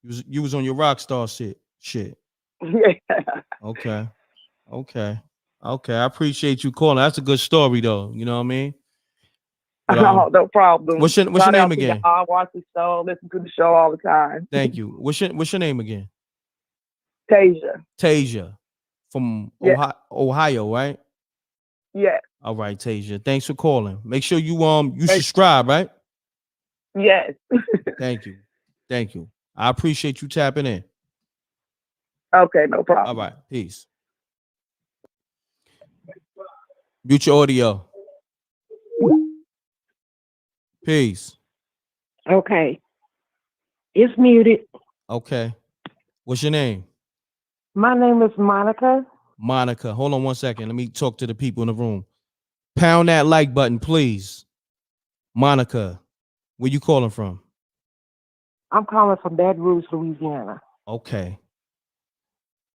You was on your rock star shit. Yeah. Okay. I appreciate you calling. That's a good story though. You know what I mean? But, no problem. What's your name again? I watch the show, listen to the show all the time. Thank you. What's your name again? Tasia. From Ohio, right? Yeah. All right, Tasia. Thanks for calling. Make sure you subscribe, right? Yes. Thank you. I appreciate you tapping in. Okay, no problem. All right, peace. Mute your audio. Peace. Okay. It's muted. Okay. What's your name? My name is Monica. Monica. Hold on one second. Let me talk to the people in the room. Pound that like button, please. Monica, where you calling from? I'm calling from Baton Rouge, Louisiana. Okay.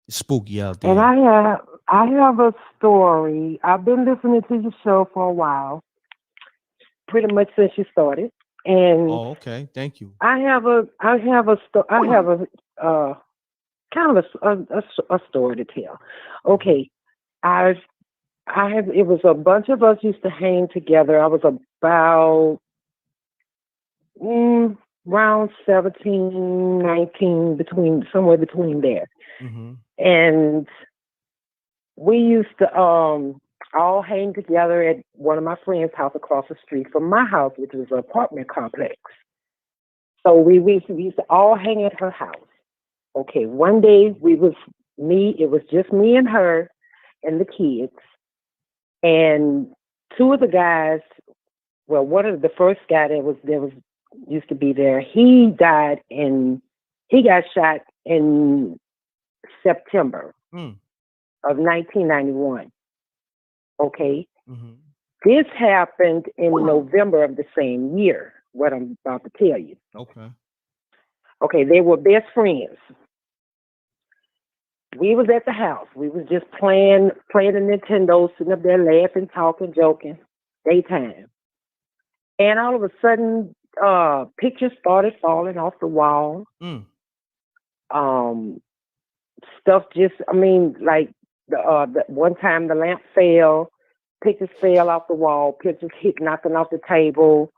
It's spooky out there. And I have a story. I've been listening to your show for a while, pretty much since you started. And okay. Thank you. I have a kind of a story to tell. Okay. It was a bunch of us used to hang together. I was about around 17, 19, somewhere between there. Mm-hmm. And we used to all hang together at one of my friend's house across the street from my house, which was an apartment complex. So we used to all hang at her house. Okay, one day it was just me and her and the kids. And two of the guys, well, one of the first guy that used to be there, he got shot in September of 1991. Okay. Mm-hmm. This happened in November of the same year, what I'm about to tell you. Okay, they were best friends. We was at the house. We was just playing the Nintendo, sitting up there laughing, talking, joking, daytime. And all of a sudden, pictures started falling off the wall. Stuff just, like the one time the lamp fell, pictures fell off the wall, pictures knocking off the table.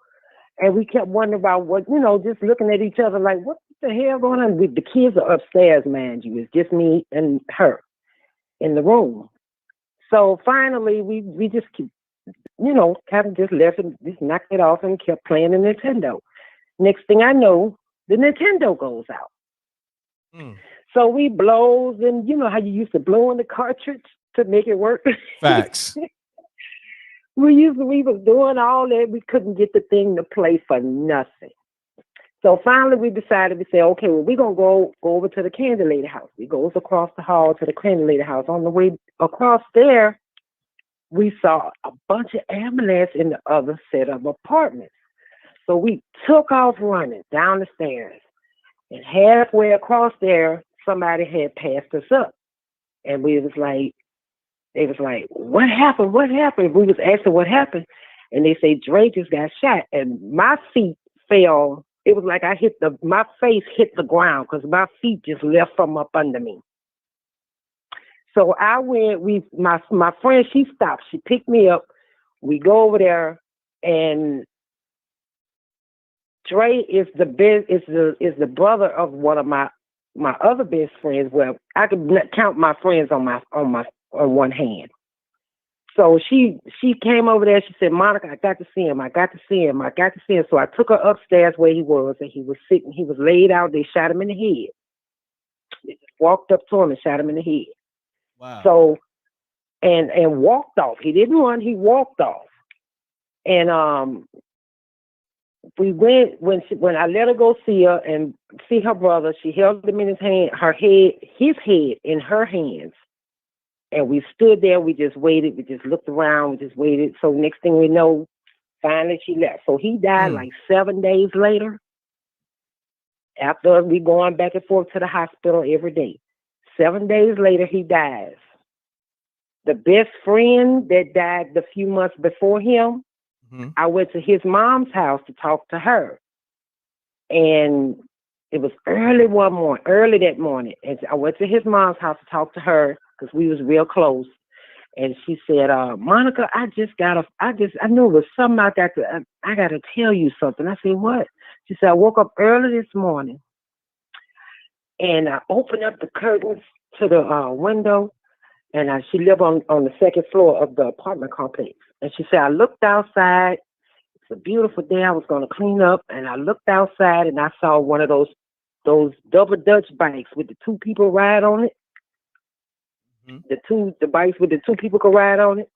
And we kept wondering about what, just looking at each other like, what the hell going on? The kids are upstairs, mind you. It's just me and her in the room. So finally, we just keep, kind of just left and just knocked it off and kept playing the Nintendo. Next thing I know, the Nintendo goes out. So we blows, and you know how you used to blow in the cartridge to make it work? Facts. We was doing all that. We couldn't get the thing to play for nothing. So finally we decided to say, okay, well, we're going to go over to the Candy Lady house. We goes across the hall to the Candy Lady house. On the way across there, we saw a bunch of ambulance in the other set of apartments. So we took off running down the stairs. And halfway across there, somebody had passed us up. And they was like, what happened? What happened? We was asking what happened. And they say, Dre just got shot. And my feet fell. It was like my face hit the ground because my feet just left from up under me. So I went, my friend, she stopped. She picked me up. We go over there, and Dre is the brother of one of my other best friends. Well, I could count my friends on one hand. So she came over there. She said, Monica, I got to see him. So I took her upstairs where he was, and he was sitting. He was laid out. They shot him in the head. walked up to him and shot him in the head. Wow. So, and walked off. He didn't run. He walked off. And we went when I let her go see her and see her brother. She held him in his head in her hands, and we stood there. We just waited. We just looked around. We just waited. So next thing we know, finally she left. So he died like 7 days later. After we going back and forth to the hospital every day. 7 days later, he dies. The best friend that died the few months before him, I went to his mom's house to talk to her. And it was early that morning. And I went to his mom's house to talk to her because we was real close. And she said, Monica, I knew it was something I got to tell you something. I said, what? She said, I woke up early this morning and I opened up the curtains to the window, and she lived on the second floor of the apartment complex. And she said, I looked outside. It's a beautiful day. I was going to clean up, and I looked outside and I saw one of those double Dutch bikes with the two people ride on it. The bikes with the two people could ride on it.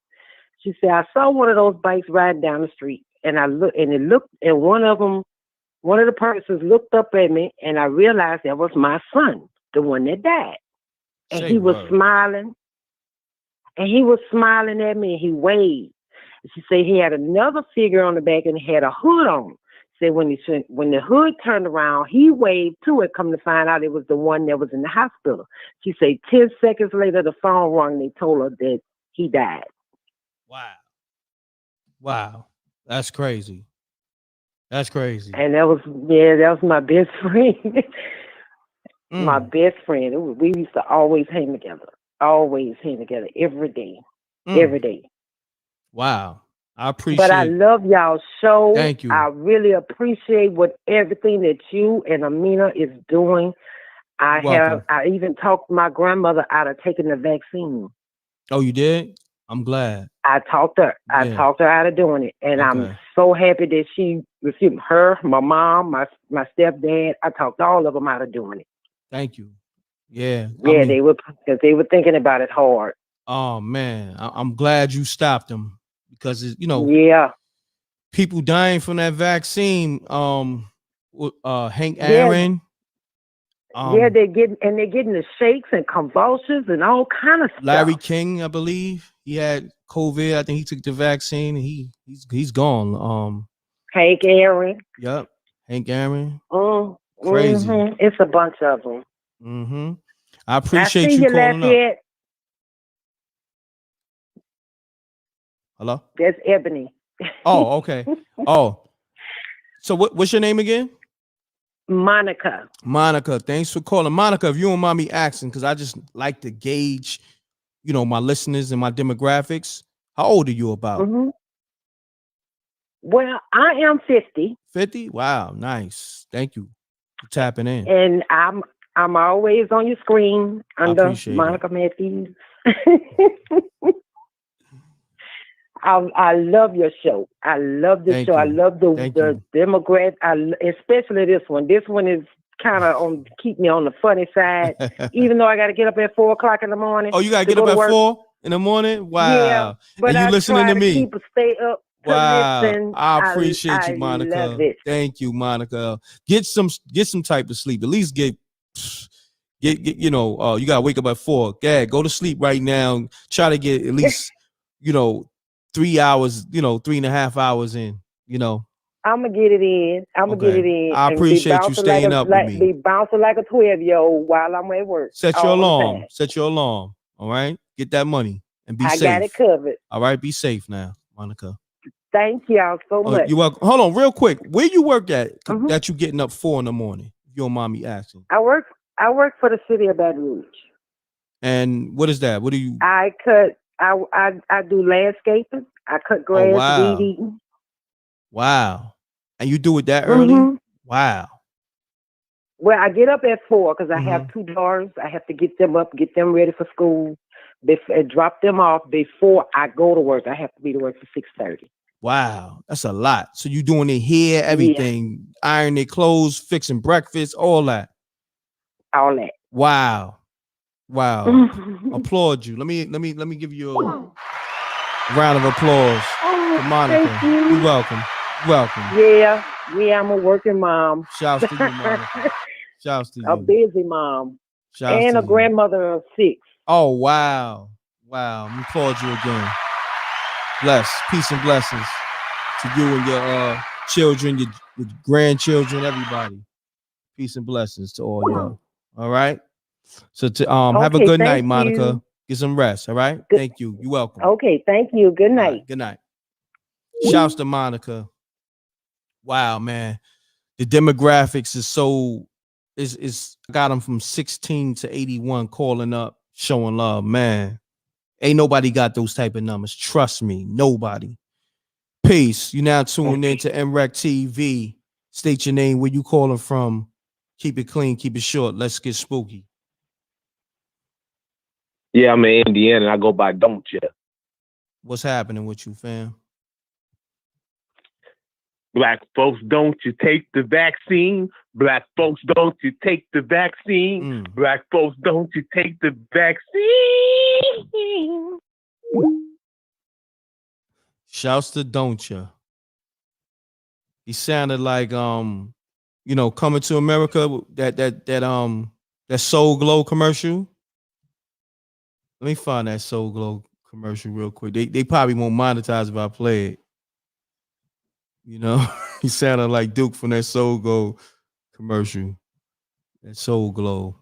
She said, I saw one of those bikes riding down the street, and one of the persons looked up at me, and I realized that was my son, the one that died. And he was smiling. And he was smiling at me, and he waved. And she said he had another figure on the back, and he had a hood on. She said when the hood turned around, he waved too, and come to find out it was the one that was in the hospital. She said 10 seconds later, the phone rang, and they told her that he died. Wow. That's crazy. That's crazy. And that was my best friend. My best friend. We used to always hang together. Every day. Every day. Wow. I appreciate. But I love y'all's show. Thank you. I really appreciate everything that you and Amina is doing. I even talked my grandmother out of taking the vaccine. Oh, you did? I'm glad. I talked her out of doing it, and I'm so happy that she received her, my mom, my stepdad. I talked all of them out of doing it. Thank you. Yeah. Yeah, they were thinking about it hard. Oh man, I'm glad you stopped them because people dying from that vaccine. Hank Aaron. They're getting the shakes and convulsions and all kind of stuff. Larry King, I believe, he had COVID. I think he took the vaccine. And he's gone. Hank Aaron. Yep, Hank Aaron. Crazy. Mm-hmm. It's a bunch of them. Mm-hmm. I appreciate you calling up. Hello? That's Ebony. Oh, okay. Oh, so what's your name again? Monica. Monica, thanks for calling. Monica, if you don't mind me asking, because I just like to gauge, my listeners and my demographics. How old are you about? Mm-hmm. Well, I am 50. 50? Wow, nice. Thank you for tapping in. And I'm always on your screen under Monica Matthews. I love your show. I love the show. I love the Democrat. Especially this one. This one is kind of keep me on the funny side, even though I got to get up at 4 o'clock in the morning. Oh, you got to get up at 4 in the morning? Wow. Yeah, but and you listening to me? Keep stay up. Wow. Listen. I appreciate you, Monica. I love it. Thank you, Monica. Get some type of sleep. At least get you gotta wake up at 4. Go to sleep right now. Try to get at least 3 hours, 3.5 hours in, I'm gonna get it in. I appreciate you staying up with me. Be bouncing like a 12-year-old while I'm at work. Set your alarm. All right. Get that money and be safe. I got it covered. All right. Be safe now, Monica. Thank y'all so much. You're welcome. Hold on, real quick. Where you work at that you getting up 4 in the morning? If you don't mind me asking. I work for the city of Baton Rouge. And what is that? What do you? I do landscaping. I cut grass, weed eating. Wow. And you do it that early? Wow. Well, I get up at 4 because I have 2 daughters. I have to get them up, get them ready for school, drop them off before I go to work. I have to be to work for 6:30. Wow. That's a lot. So you doing it here, everything, ironing their clothes, fixing breakfast, all that. All that. Wow. Wow. Applaud you. Let me give you a round of applause for Monica. Thank you. You're welcome. Welcome. Yeah, I'm a working mom. Shouts to you, Monica. Shouts to you. A busy mom. Shouts and to a you. grandmother of 6. Oh, wow. Wow. I'm applaud you again. Bless. Peace and blessings to you and your children, your grandchildren, everybody. Peace and blessings to all y'all. All right. So to have a good night, Monica. You. Get some rest. All right. Thank you. You're welcome. Okay, thank you. Good night. Right, good night. Shouts to Monica. Wow, man. The demographics is so is got them from 16 to 81 calling up, showing love. Man, ain't nobody got those type of numbers. Trust me, nobody. Peace. You now tuned in to MRecktv. State your name, where you calling from. Keep it clean, keep it short. Let's get spooky. Yeah, I'm in Indiana and I go by Don't Ya. What's happening with you, fam? Black folks, don't you take the vaccine? Black folks, don't you take the vaccine? Black folks, don't you take the vaccine? Shouts to Don't Ya. He sounded like Coming to America, that Soul Glow commercial. Let me find that Soul Glow commercial real quick. They probably won't monetize if I play it. He sounded like Duke from that Soul Glow commercial. That Soul Glow.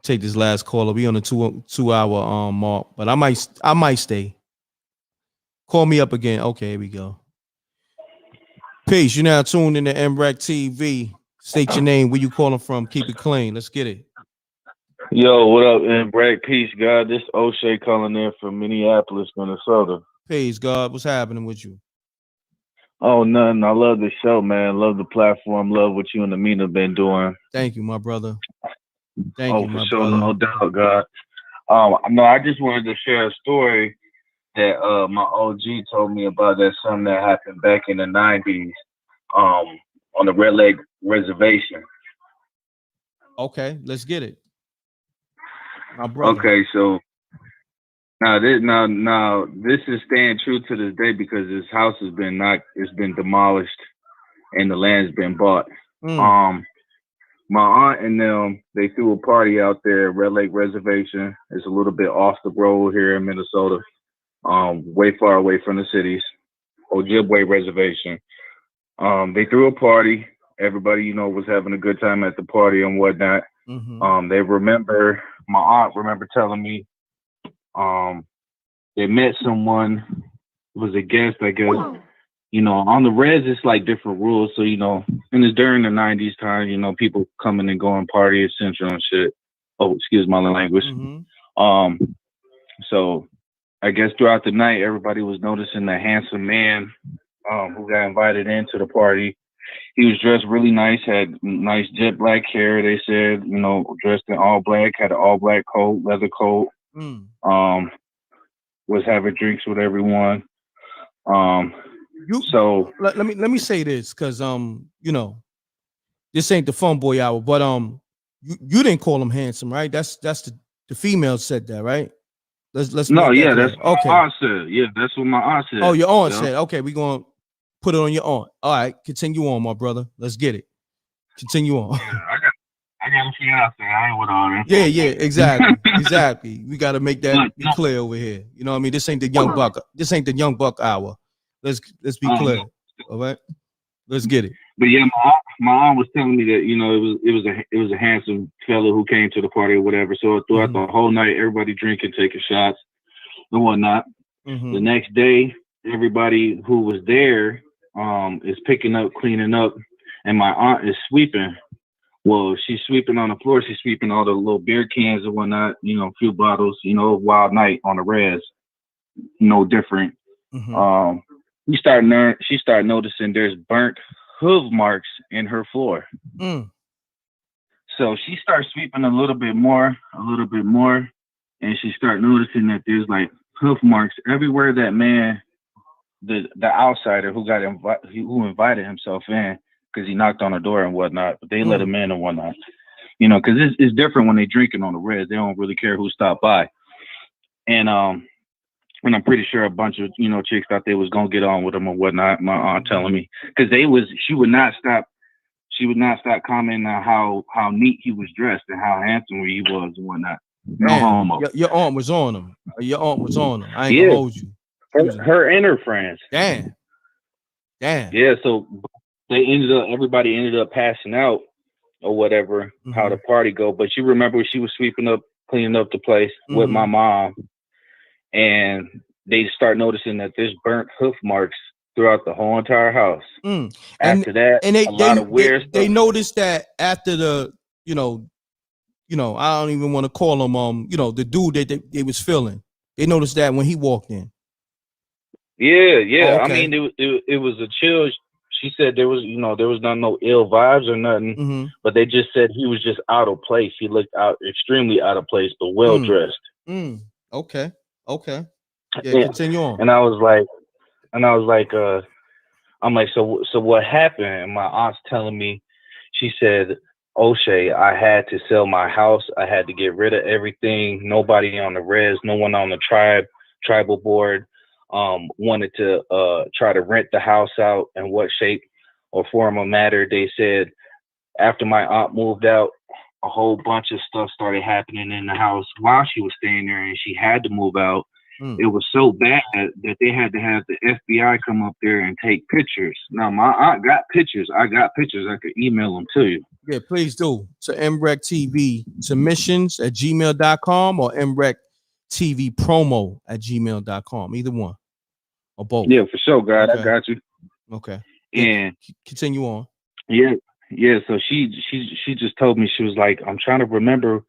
Take this last caller. We on the 2-hour mark, but I might stay. Call me up again. Okay, here we go. Peace. You're now tuned in to MRecktv. State your name, where you calling from. Keep it clean. Let's get it. Yo, what up, M.Reck? Peace, God. This O'Shea calling in from Minneapolis, Minnesota. Peace, God. What's happening with you? Oh, nothing. I love the show, man. Love the platform. Love what you and Amina been doing. Thank you, my brother. Thank you, my for sure, brother. no doubt, God. No, I just wanted to share a story that my OG told me about. That something that happened back in the 90s on the Red Lake Reservation. Okay, let's get it. My brother. Okay, so now this is staying true to this day because this house has been it's been demolished and the land's been bought. My aunt and them, they threw a party out there at Red Lake Reservation. It's a little bit off the road here in Minnesota, way far away from the cities. Ojibwe Reservation. They threw a party. Everybody, was having a good time at the party and whatnot. They remember, my aunt remember telling me, they met someone, was a guest, I guess. On the res, it's like different rules. So, and it's during the 90s time, people coming and going, party essential and shit. Oh, excuse my language. So I guess throughout the night, everybody was noticing the handsome man who got invited into the party. He was dressed really nice, had nice jet black hair, they said, dressed in all black, had an all black coat, leather coat, was having drinks with everyone. So let me say this, because this ain't the fun boy hour, but you didn't call him handsome, right? That's the female said that, right? Let's no, make that yeah, clear. that's what my aunt said. Yeah, that's what my aunt said. Oh, your aunt Yeah. said. Okay, we gonna put it on your aunt. All right, continue on, my brother. Let's get it. Continue on. I got a fiance. I ain't with all that. Yeah, exactly. We got to make that be clear over here. You know what I mean? This ain't the young buck. This ain't the young buck hour. Let's be clear. All right, let's get it. But yeah, my aunt was telling me that it was a handsome fellow who came to the party or whatever. So throughout the whole night, everybody drinking, taking shots and whatnot. The next day, everybody who was there is picking up, cleaning up, and my aunt is sweeping. Well, she's sweeping on the floor. She's sweeping all the little beer cans and whatnot, a few bottles, wild night on the res. No different. She started noticing there's burnt hoof marks in her floor. So she starts sweeping a little bit more, and she started noticing that there's like hoof marks everywhere that man, the outsider who invited himself in, because he knocked on the door and whatnot, but they let him in and whatnot. You know, because it's different when they drinking on the res. They don't really care who stopped by. And I'm pretty sure a bunch of, you know, chicks thought they was gonna get on with them or whatnot. My aunt telling me, because she would not stop commenting on how neat he was dressed and how handsome he was and whatnot. No homo. Your aunt was on him. Your aunt was on him. I ain't Yeah. gonna hold you. Her and her friends. Damn. Yeah, so everybody ended up passing out or whatever, how the party go. But you remember she was cleaning up the place with my mom, and they start noticing that there's burnt hoof marks throughout the whole entire house. After that, a lot of weird stuff. They noticed that after the, you know, I don't even want to call him, you know, the dude that they was feeling. They noticed that when he walked in. Yeah. Oh, okay. I mean, it was a chill. She said there was no ill vibes or nothing, but they just said he was just out of place. He looked extremely out of place, but well dressed. Okay. Yeah, continue on. And I was like, so what happened? And my aunt's telling me, she said, O'Shea, I had to sell my house. I had to get rid of everything. Nobody on the res, no one on the tribal board wanted to try to rent the house out in what shape or form of matter. They said after my aunt moved out, a whole bunch of stuff started happening in the house while she was staying there, and she had to move out. It was so bad that they had to have the FBI come up there and take pictures. Now, my aunt got pictures. I got pictures. I could email them to you. Yeah, please do. To MRecktv submissions at gmail.com or MRecktv promo at gmail.com. Either one or both. Yeah, for sure, God. Okay. I got you. Okay. And continue on. Yeah. So she just told me, she was like, I'm trying to remember.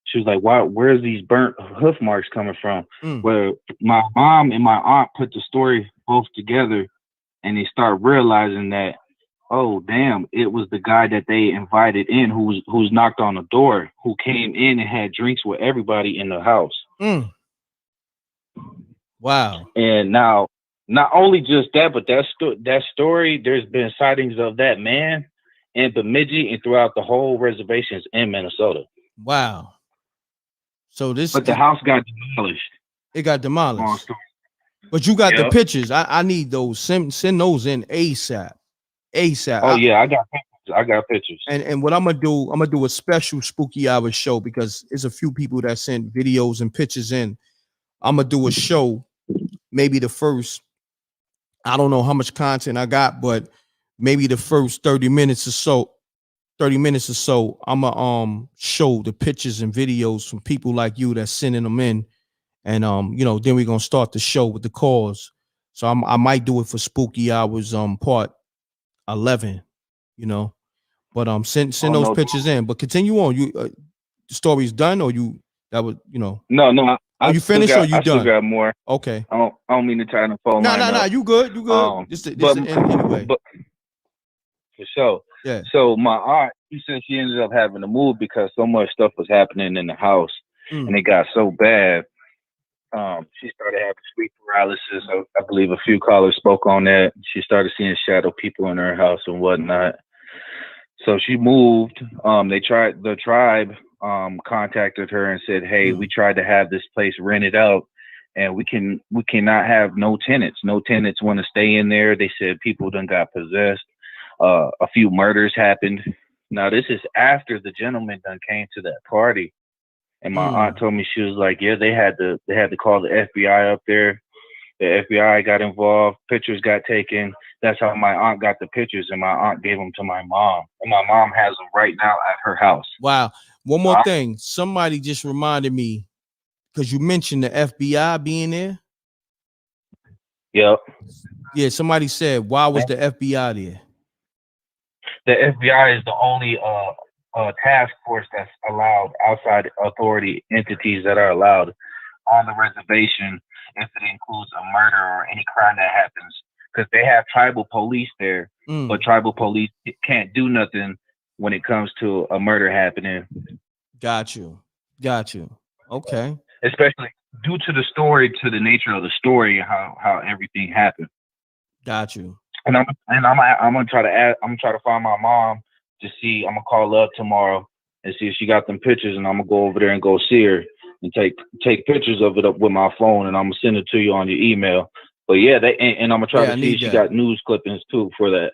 She was like, where's these burnt hoof marks coming from? Where my mom and my aunt put the story both together, and they start realizing that, oh damn, it was the guy that they invited in who's knocked on the door, who came in and had drinks with everybody in the house. Wow. And now, not only just that, but that story, there's been sightings of that man in Bemidji and throughout the whole reservations in Minnesota. Wow. So but the house got demolished. It got demolished. But you got the pictures. I need those. Send those in ASAP. Oh yeah, I got pictures. And what I'm gonna do a special spooky hour show, because there's a few people that sent videos and pictures in. I'm gonna do a show, maybe the first, I don't know how much content I got, but maybe the first 30 minutes or so, I'm gonna show the pictures and videos from people like you that's sending them in. And then we're gonna start the show with the calls. So I might do it for spooky hours part 11, but send those pictures in. But continue on. You the story's done, or you that was No. Are you finished or you I done? Still got more. Okay. I don't mean to tie the phone. No. You good. This anyway. But for sure. Yeah. So my aunt, she said she ended up having to move because so much stuff was happening in the house, and it got so bad. She started having sleep paralysis. I believe a few callers spoke on that. She started seeing shadow people in her house and whatnot. So she moved. The tribe contacted her and said, "Hey, we tried to have this place rented out, and we cannot have no tenants. No tenants want to stay in there." They said people done got possessed. A few murders happened. Now this is after the gentleman done came to that party. And my aunt told me, she was like, yeah, they had to call the FBI up there. The FBI got involved. Pictures got taken. That's how my aunt got the pictures, and my aunt gave them to my mom. And my mom has them right now at her house. Wow. One more thing. Somebody just reminded me, because you mentioned the FBI being there. Yep. Yeah, somebody said, why was the FBI there? The FBI is the only task force that's allowed, outside authority entities that are allowed on the reservation if it includes a murder or any crime that happens, because they have tribal police there, but tribal police can't do nothing when it comes to a murder happening. Got you. Okay. Especially due to the nature of the story, how everything happened. Got you. And I'm gonna try to find my mom to see. I'm gonna call up tomorrow and see if she got them pictures, and I'm gonna go over there and go see her and take pictures of it up with my phone, and I'm gonna send it to you on your email. But yeah, and I'm gonna try to see if she got news clippings too for that.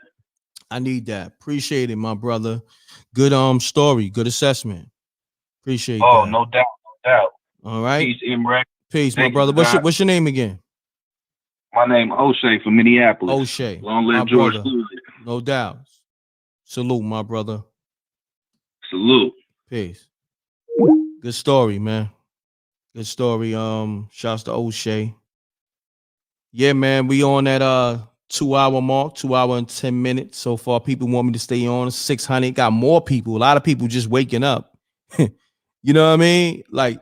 I need that. Appreciate it, my brother. Good story, good assessment. Appreciate that. Oh, no doubt, no doubt. All right. Peace, M.Reck. Peace, my brother. What's your name again? My name O'Shea from Minneapolis. O'Shea. Long live George Floyd. No doubt. Salute, my brother. Salute. Peace. Good story, man. Good story. Shouts to O'Shea. Yeah, man. We on that 2-hour mark, 2 hour and 10 minutes. So far, people want me to stay on 600. Got more people. A lot of people just waking up. You know what I mean? Like,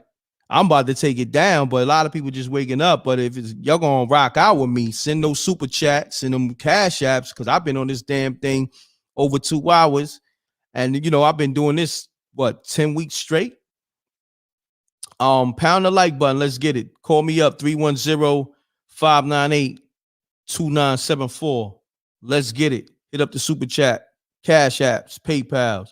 I'm about to take it down, but a lot of people just waking up. But if y'all gonna rock out with me, send those super chats and them cash apps, because I've been on this damn thing over 2 hours. And, you know, I've been doing this, 10 weeks straight? Pound the like button. Let's get it. Call me up, 310-598-2974. Let's get it. Hit up the super chat, cash apps, PayPals.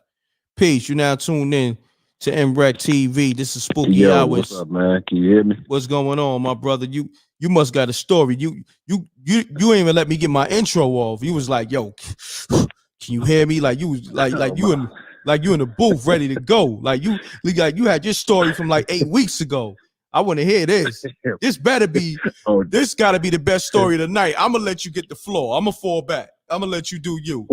Peace. You now tuned in to MRecktv. This is Spooky Hours. What's up, man? Can you hear me? What's going on, my brother? You must got a story. You ain't even let me get my intro off. You was like, yo, can you hear me? Like you was like you in the booth ready to go. Like you had your story from like 8 weeks ago. I want to hear this. This better be this gotta be the best story of the night. I'm gonna let you get the floor. I'm gonna fall back. I'm gonna let you do you.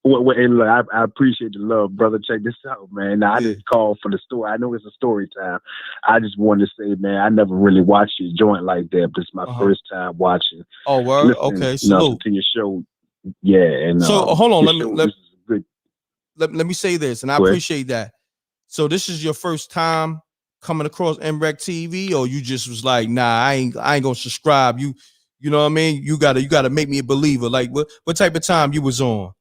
And look, I appreciate the love, brother. Check this out, man. Now, I just called for the story. I know it's a story time. I just wanted to say, man, I never really watched your joint like that. This is my first time watching. Oh, word? Okay, salute. To your show. Yeah. And so hold on, let me say this, and I appreciate that. So this is your first time coming across MRecktv, or you just was like, nah, I ain't gonna subscribe. You know what I mean? You gotta make me a believer. Like what type of time you was on?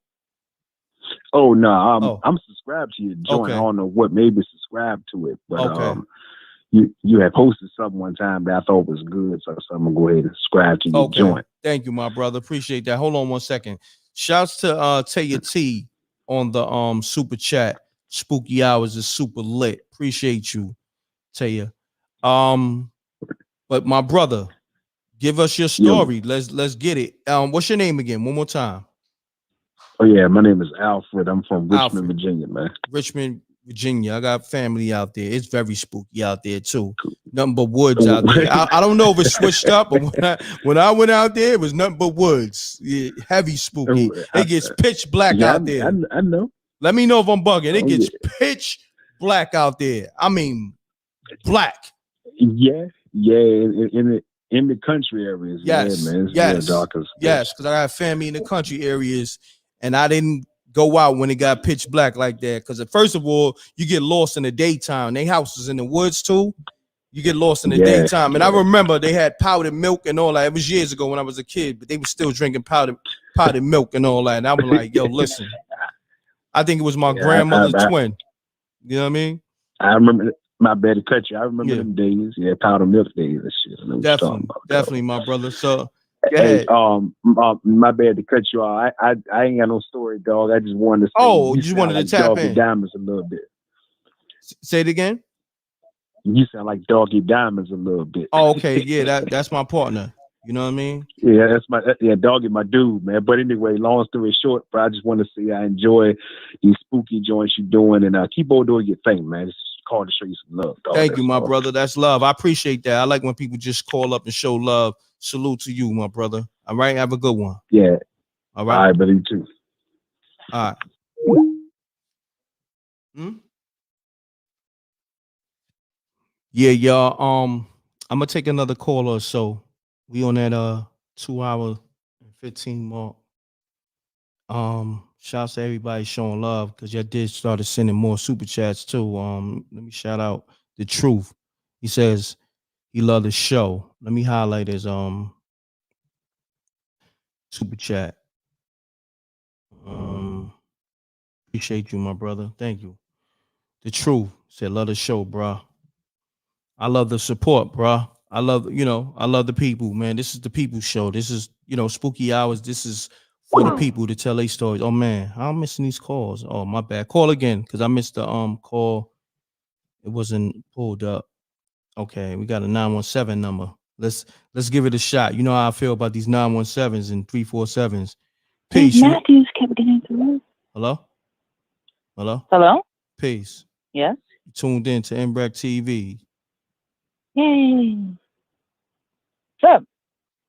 Oh no, I'm subscribed to your joint. Okay. I don't know what made me subscribe to it, but you had posted something one time that I thought was good, so I'm gonna go ahead and subscribe to your joint. Thank you, my brother. Appreciate that. Hold on 1 second. Shouts to Taya T on the super chat. Spooky Hours is super lit. Appreciate you, Taya. But my brother, give us your story. Let's get it. What's your name again? One more time. Oh yeah, my name is Alfred. I'm from Richmond, Virginia, man. Richmond, Virginia. I got family out there. It's very spooky out there too. Nothing but woods out there. I don't know if it switched up, but when I went out there, it was nothing but woods. Yeah, heavy spooky. It gets pitch black out there. I know. Let me know if I'm bugging. It gets pitch black out there. I mean, black. Yeah. In the country areas. Yes, man. It's yes, dark yes. Because I got family in the country areas, and I didn't go out when it got pitch black like that. Because first of all, you get lost in the daytime. They houses in the woods too. You get lost in the daytime. And I remember they had powdered milk and all that. It was years ago when I was a kid, but they were still drinking powdered milk and all that. And I was like, yo, listen. I think it was my grandmother's twin. You know what I mean? I remember. My bad to cut you. I remember them days. Yeah, powder milk days and shit. Definitely, my brother. So, hey, my bad to cut you off. I ain't got no story, dog. I just wanted to say. Oh, you just wanted to tap Doggy in. Diamonds a little bit. Say it again. You sound like Doggy Diamonds a little bit. Oh, okay. Yeah, that's my partner. You know what I mean? Yeah, Doggy, my dude, man. But anyway, long story short, but I just want to say I enjoy these spooky joints you're doing, and keep on doing your thing, man. It's called to show you some love, dog. Thank you, my brother. That's love. I appreciate that. I like when people just call up and show love. Salute to you, my brother. All right, have a good one. Yeah. All right. All right, buddy, too. All right. Yeah, y'all. I'm gonna take another caller. So we on that 2 hour and 15 mark. Shouts to everybody showing love, because y'all did started sending more super chats too. Let me shout out The Truth. He says he loved the show. Let me highlight his super chat. Appreciate you, my brother. Thank you. The Truth said love the show, bro. I love the support, bro. I love the people, man. This is the people show. This is, Spooky Hours. This is for the people to tell their stories. Oh man, I'm missing these calls. Oh, my bad. Call again because I missed the call. It wasn't pulled up. Okay, we got a 917 number. Let's give it a shot. You know how I feel about these 917s and 347s. Peace. Matthews kept getting through. Hello? Hello? Hello? Peace. Yes? You tuned in to MRecktv. Yay. What's up?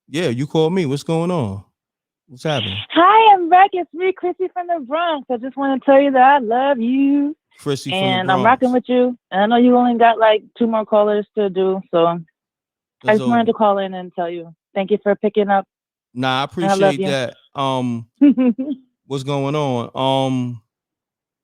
Yeah, you called me. What's going on? What's happening? Hi, M.Reck. It's me, Chrissy from the Bronx. I just want to tell you that I love you. Chrissy from and the I'm Bronx. rocking with you. And I know you only got like 2 more callers to do. So I just wanted to call in and tell you. Thank you for picking up. Nah, I love appreciate you. that. What's going on?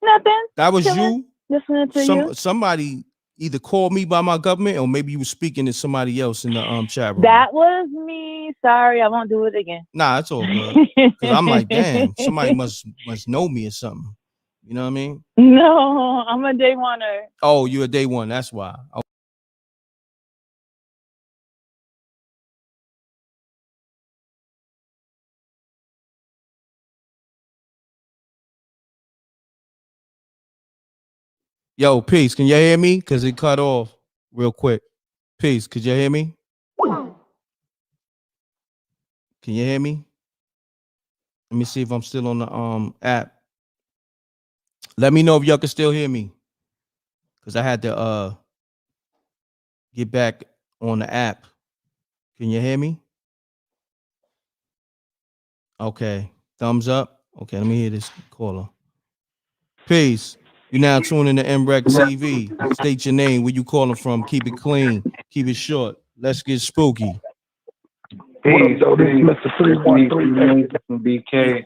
Nothing. That was Chilling. you? Listening to you. Somebody either called me by my government or maybe you were speaking to somebody else in the chat room. That was me. Sorry, I won't do it again. Nah, it's all good. Cause I'm like, damn, somebody must know me or something. You know what I mean? No, I'm a day oneer. Oh, you're a day one. That's why. Oh. Yo, peace. Can you hear me? Cause it cut off real quick. Peace. Could you hear me? Can you hear me? Let me see if I'm still on the app. Let me know if y'all can still hear me. Cause I had to get back on the app. Can you hear me? Okay. Thumbs up. Okay, let me hear this caller. Peace. You now tune in to MRecktv. State your name, where you calling from. Keep it clean. Keep it short. Let's get spooky. What up, though? This is Mr. 313 from BK.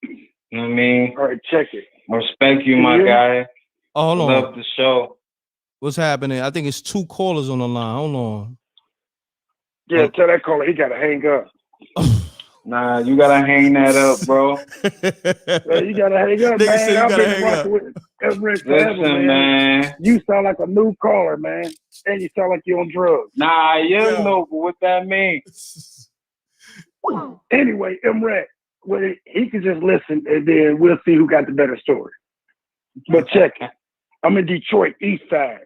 You know what I mean? All right, check it. I respect you, my guy. Oh, hold on. Love the show. What's happening? I think it's 2 callers on the line. Hold on. Yeah, tell that caller he gotta hang up. Nah, you gotta hang that up, bro. Well, you gotta hang up, man. I've been rocking with M.Reck forever, Listen, man. You sound like a new caller, man. And you sound like you're on drugs. Nah, you know what that means. Anyway, M.Reck, well, he can just listen and then we'll see who got the better story. But check it. I'm in Detroit, East Side.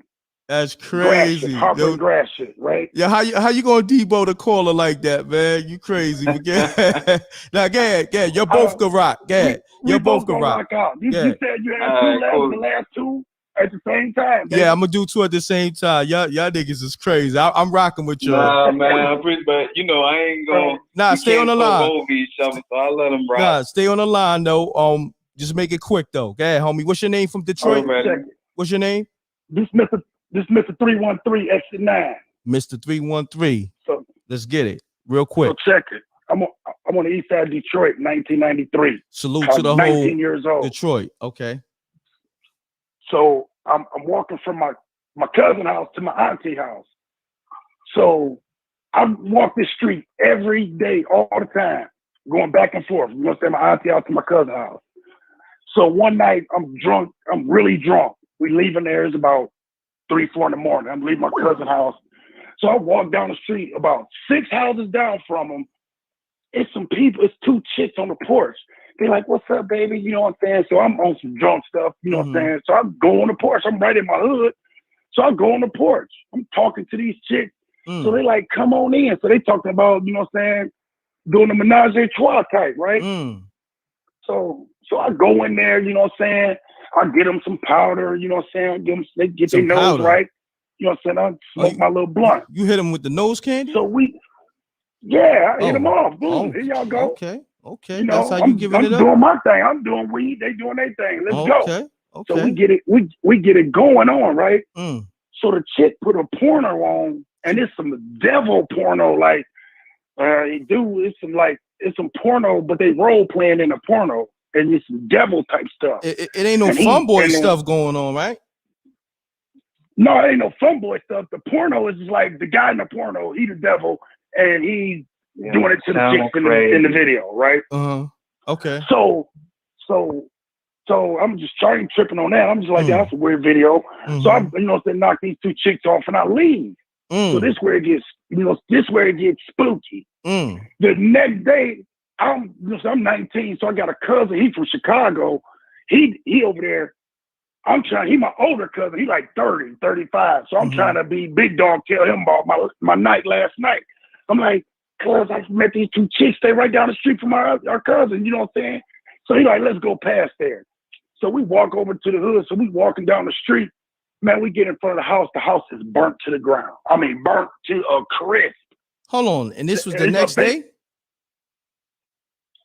That's crazy. Harper Grass shit, right? Yeah, how you gonna debo the caller like that, man? You crazy. Now, go ahead. You're both can rock. Go ahead. You're both can rock. Out. You said you had 2 left, the last 2 at the same time, baby. Yeah, I'm gonna do 2 at the same time. Y'all niggas is crazy. I'm rocking with y'all. Nah, man, but you know I ain't gonna. Nah, stay on the line. Over each other, so I let them rock. Nah, stay on the line though. Just make it quick though. Go ahead, homie. What's your name from Detroit? What's your name? This Mr. 313 exit 9. Mr. 313. So let's get it real quick. So check it. I'm on the east side of Detroit, 1993. Salute to the 19 whole years old. Detroit. Okay. So I'm walking from my cousin's house to my auntie's house. So I walk this street every day, all the time, going back and forth. You know what I'm saying? My auntie house to my cousin's house. So one night I'm drunk. I'm really drunk. We leaving there. It's about 3, 4 in the morning. I'm leaving my cousin's house. So I walk down the street about 6 houses down from them. It's some people. It's 2 chicks on the porch. They're like, "What's up, baby?" You know what I'm saying? So I'm on some drunk stuff. You know what I'm saying? So I go on the porch. I'm right in my hood. So I go on the porch. I'm talking to these chicks. So they like, "Come on in." So they talking about, you know what I'm saying, doing the menage a trois type, right? So I go in there, you know what I'm saying? I get them some powder, you know what I'm saying? They get their nose right. You know what I'm saying? I smoke my little blunt. You hit them with the nose candy? So I hit them off. Boom, here y'all go. Okay. You know, That's how you giving it up? I'm doing my thing. I'm doing weed. They doing their thing. Let's go. Okay. So we get it going on, right? So the chick put a porno on, and it's some devil porno, like it's some porno, but they role playing in a porno, and it's some devil type stuff. It ain't no fun boy stuff going on, right? No, it ain't no fun boy stuff. The porno is just like the guy in the porno, he the devil, and he's doing it to the chicks in the video, right? Okay. So I'm just starting tripping on that. I'm just like, that's a weird video. So I, you know, knock these 2 chicks off and I leave. So this where it gets, spooky. The next day, I'm 19, so I got a cousin. He from Chicago. He over there. He my older cousin. He like 30, 35. So I'm trying to be big dog, tell him about my night last night. I'm like, cuz I met these two chicks. They right down the street from our cousin. You know what I'm saying? So he like, let's go past there. So we walk over to the hood. So we walking down the street. Man, we get in front of the house. The house is burnt to the ground. I mean, burnt to a crisp. Hold on. And this was the next day?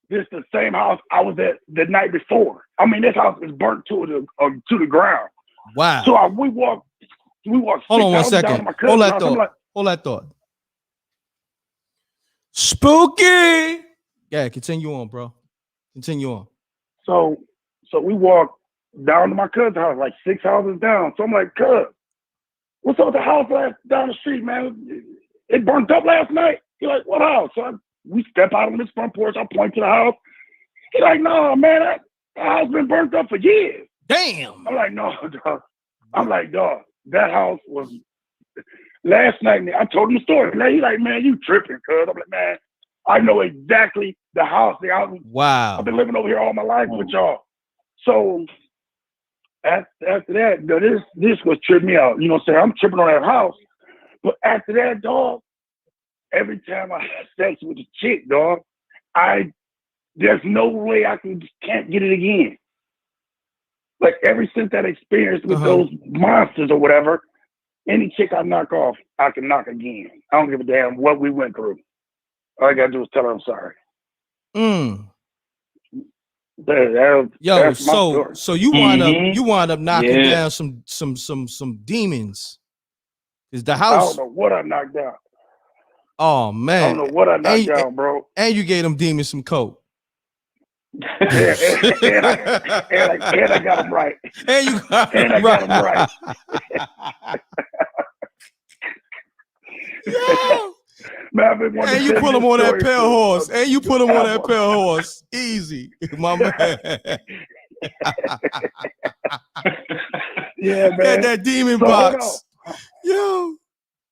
This is the same house I was at the night before. I mean, this house is burnt to the ground. Wow. So we walk. Hold on 1 second. Hold that thought. Like, hold that thought. Spooky. Yeah, continue on, bro. Continue on. So we walk down to my cousin's house, like 6 houses down. So I'm like, cuz, what's up with the house down the street, man? It burnt up last night. He's like, what house? So we step out on this front porch. I point to the house. He's like, no, man, that house been burnt up for years. Damn. I'm like, no, dog. I'm like, dog, that house was last night. I told him the story. He's like, man, you tripping, cuz. I'm like, man, I know exactly the house. Wow. I've been living over here all my life with y'all. So after that, this was tripping me out. You know what I'm saying? I'm tripping on that house. But after that, dog, every time I have sex with a chick, dog, there's no way I can't get it again. Like ever since that experience with those monsters or whatever, any chick I knock off, I can knock again. I don't give a damn what we went through. All I gotta do is tell her I'm sorry. Yo, so you wind up knocking down some demons. Is the house? I don't know what I knocked down. Oh man, I don't know what I knocked down, bro. And you gave them demons some coke. and I got them right. And you got and I got them right. Yo. Man, and you put him on that pale horse. And you put him on that pale horse. Easy, my man. Yeah, man. Got that demon box. Yo.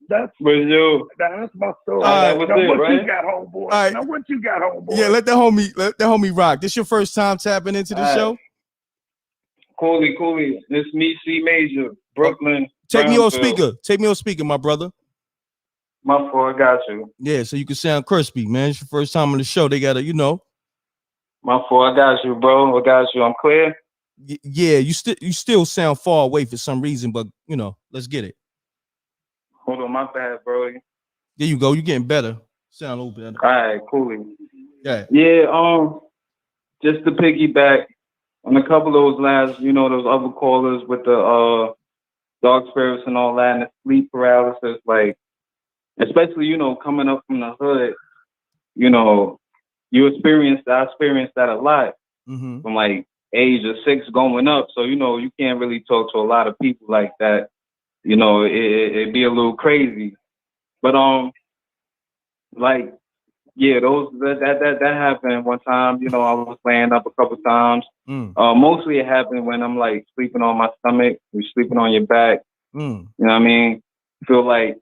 That's my story. Right, what right? you got, homeboy? Right. Now what you got, homeboy? Yeah, let that homie rock. This your first time tapping into the show? Cooley. This me, C Major, Brooklyn. Take me on speaker. Take me on speaker, my brother. My fault, I got you. Yeah, so you can sound crispy, man. It's your first time on the show. They gotta, My fault, I got you, bro. I got you. I'm clear. Yeah, you still sound far away for some reason, but let's get it. Hold on, my bad, bro. There you go. You're getting better. Sound a little better. All right, coolly. Yeah. Yeah. Just to piggyback on a couple of those last, those other callers with the dark spirits and all that, and the sleep paralysis, like, especially, coming up from the hood, I experienced that a lot from like age of 6 going up. So, you can't really talk to a lot of people like that. It'd be a little crazy. But that happened one time. I was laying up a couple times. Mostly it happened when I'm like sleeping on my stomach, you're sleeping on your back. You know what I mean? Feel like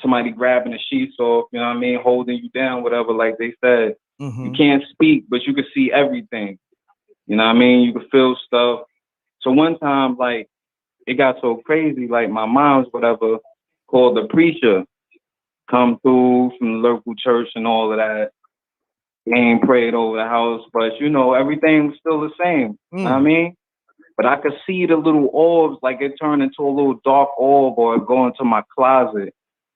somebody grabbing the sheets off, you know what I mean, holding you down, whatever, like they said. You can't speak, but you can see everything. You know what I mean? You can feel stuff. So one time, like, it got so crazy, like my mom's whatever called the preacher come through from the local church and all of that. And prayed over the house, but everything was still the same. You know what I mean? But I could see the little orbs, like it turned into a little dark orb or go into my closet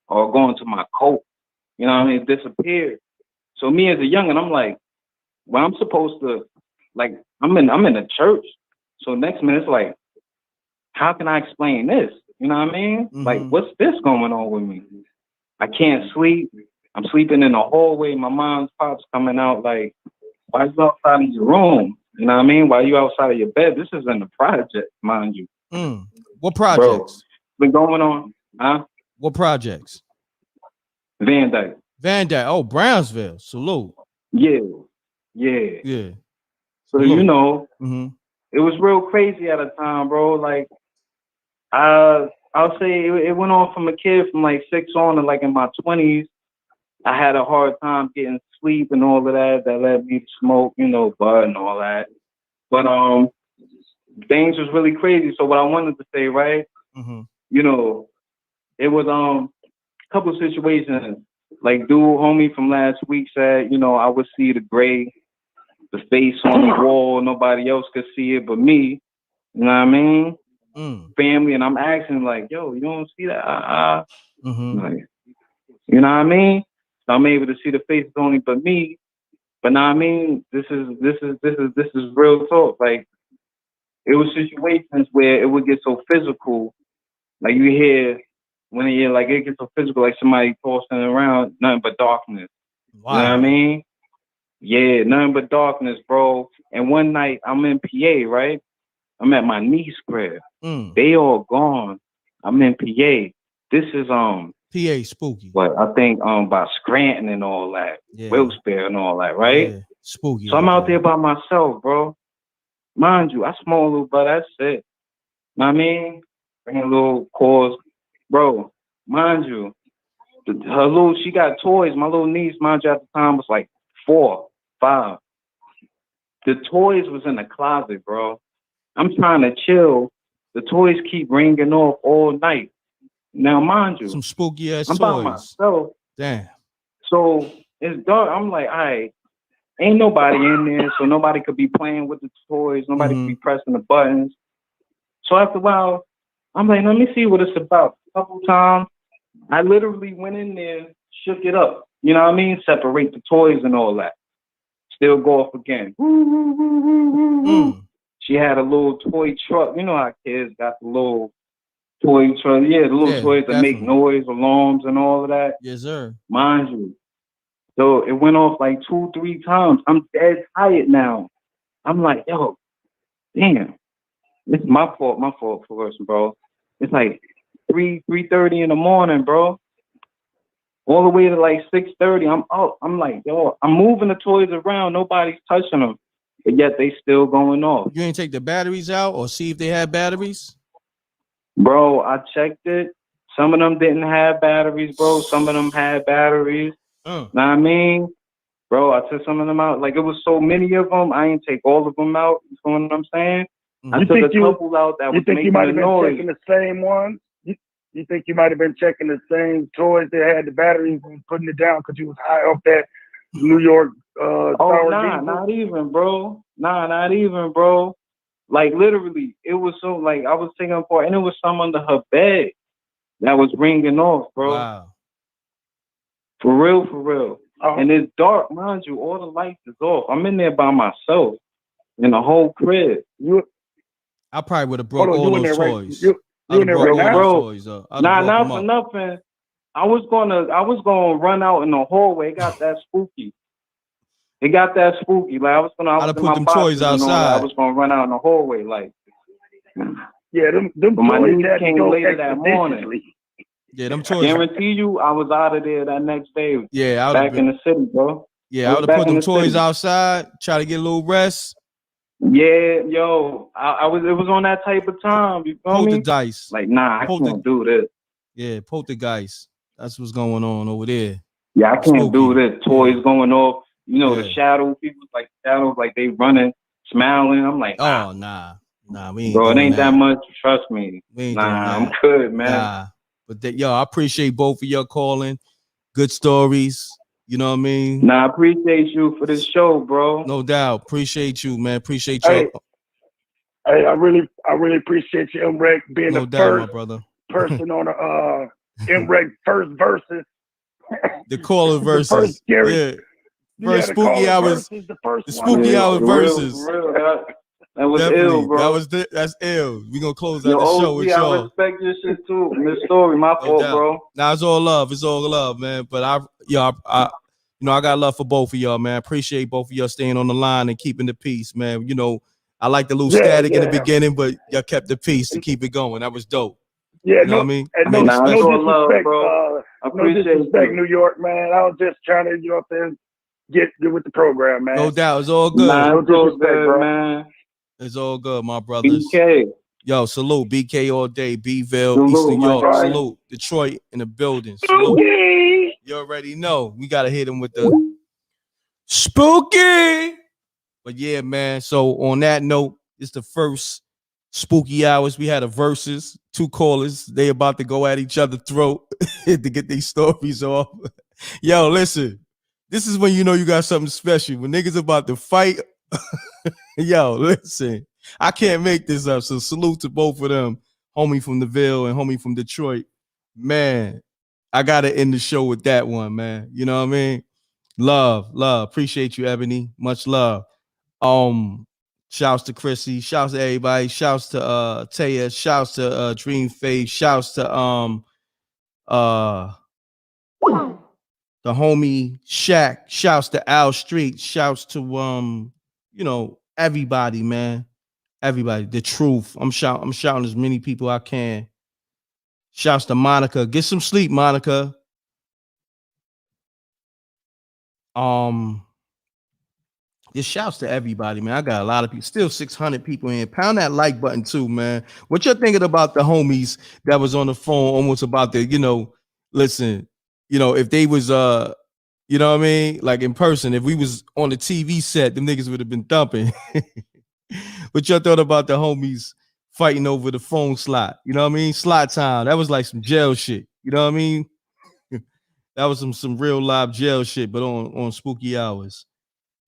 or go into my coat. You know what I mean? It disappeared. So me as a youngin', I'm like, well, I'm supposed to, like, I'm in a church. So next minute it's like, how can I explain this? You know what I mean? Like, what's this going on with me? I can't sleep. I'm sleeping in the hallway. My mom's pops coming out like, why you outside of your room? You know what I mean? Why you outside of your bed? This is in the project, mind you. What projects? Been going on, huh? What projects? Van Dyke. Oh, Brownsville. Salute. Yeah. So, Salute. It was real crazy at a time, bro. Like, I'll say it went on from a kid from like 6 on to like in my 20s. I had a hard time getting sleep and all of that. That led me to smoke, bud and all that. But things was really crazy. So what I wanted to say, right? Mm-hmm. It was a couple of situations. Like dude, homie from last week said, I would see the face on the wall. Nobody else could see it but me. You know what I mean? Family, and I'm asking like, yo, you don't see that? Like, you know what I mean? So I'm able to see the faces only but me. But know what I mean? This is real talk. Like, it was situations where it would get so physical. Like you hear when it gets so physical, like somebody tossing around, nothing but darkness. Wow. You know what I mean? Yeah, nothing but darkness, bro. And one night I'm in PA, right? I'm at my niece's crib. They all gone. I'm in PA. This is PA spooky. What I think by Scranton and all that, Wilkes-Barre and all that, right? Yeah, spooky. So I'm out there by myself, bro. Mind you, I smoke a little, but that's it. Know what I mean? Bring a little cause, bro. Mind you, she got toys. My little niece, mind you, at the time was like 4, 5. The toys was in the closet, bro. I'm trying to chill. The toys keep ringing off all night. Now, mind you, some spooky ass I'm toys. by myself. Damn. So it's dark. I'm like, all right, ain't nobody in there, so nobody could be playing with the toys. Nobody could be pressing the buttons. So after a while, I'm like, let me see what it's about. A couple times, I literally went in there, shook it up. You know what I mean? Separate the toys and all that. Still go off again. She had a little toy truck. You know how kids got the little toy truck. Yeah, the little toys that make noise, alarms, and all of that. Yes, sir. Mind you. So it went off like 2, 3 times. I'm dead tired now. I'm like, yo, damn. It's my fault first, bro. It's like 3:30 in the morning, bro. All the way to like 6:30. I'm up. I'm like, yo, I'm moving the toys around. Nobody's touching them. But yet they still going off. You ain't take the batteries out or see if they had batteries? Bro, I checked it. Some of them didn't have batteries, bro. Some of them had batteries. Know what I mean? Bro, I took some of them out. Like, it was so many of them, I ain't take all of them out. You know what I'm saying? I took a couple out that was making the noise. You think you might have been checking the same ones? You think you might have been checking the same toys that had the batteries and putting it down because you was high off that New York not even, bro. Not even, bro. Like, literally, it was so, like, I was taking apart, and it was some under her bed that was ringing off, bro. Wow. For real. And it's dark, mind you. All the lights is off. I'm in there by myself in the whole crib. I probably would have broke all those toys. You in there right now? Not for nothing. I was gonna run out in the hallway. It got that spooky. Like I was I'd have put them toys outside. I was gonna run out in the hallway, like. Yeah, them but my toys niece came later that morning. Yeah, them toys. I guarantee you, I was out of there that next day. Yeah, back in the city, bro. Yeah, I would have put them toys outside, try to get a little rest. Yeah, yo, I was. It was on that type of time. You feel me? Poltergeist. Like, nah, I can't do this. Yeah, poltergeist. That's what's going on over there. Yeah, I can't do this. Toys going off. You know, the shadow people, like shadows, like they running, smiling. I'm like, oh, nah, we ain't. Bro, it ain't that much. Trust me. We ain't I'm good, man. Nah, but I appreciate both of y'all calling. Good stories. You know what I mean? Nah, I appreciate you for this show, bro. No doubt. Appreciate you, man. Appreciate you. Hey, I really appreciate you, M.Reck, being no the doubt, first my brother. person on the M.Reck first verses. The caller verses. First scary. Yeah. First spooky hours. The spooky hour verses. For real, that was ill, bro. That's ill. We gonna close out the show with y'all. I respect your shit too. This story, my fault, bro. Nah, it's all love. It's all love, man. But I got love for both of y'all, man. I appreciate both of y'all staying on the line and keeping the peace, man. You know, I like the little static in the beginning, but y'all kept the peace to keep it going. That was dope. Yeah, you know what I mean? And no disrespect, bro. No disrespect, New York, man. I was just trying to, you know what I'm saying, get with the program, man. No doubt. It's all good. Nah, no disrespect, bro. Man. It's all good, my brothers. BK. Yo, salute. BK all day. Beeville, Eastern York. Salute. Detroit in the building. Salute. You already know. We gotta hit him with the spooky. But yeah, man. So on that note, it's the first spooky hours. We had a versus, 2 callers. They about to go at each other's throat to get these stories off. Yo, listen. This is when you know you got something special. When niggas about to fight. Yo, listen. I can't make this up. So salute to both of them. Homie from the Ville and homie from Detroit. Man, I gotta end the show with that one, man. You know what I mean? Love. Appreciate you, Ebony. Much love. Shouts to Chrissy, shouts to everybody, shouts to Taya, shouts to Dream Faith, shouts to the homie Shaq, shouts to Al Street, shouts to everybody, man. Everybody, the truth. I'm shouting as many people I can. Shouts to Monica. Get some sleep, Monica. Just shouts to everybody, man. I got a lot of people, still 600 people in. Pound that like button too, man. What you're thinking about the homies that was on the phone almost about the, listen, if they was you know what I mean? Like in person, if we was on the TV set, them niggas would have been thumping. What y'all thought about the homies fighting over the phone slot? You know what I mean? Slot time. That was like some jail shit. You know what I mean? That was some real live jail shit, but on spooky hours.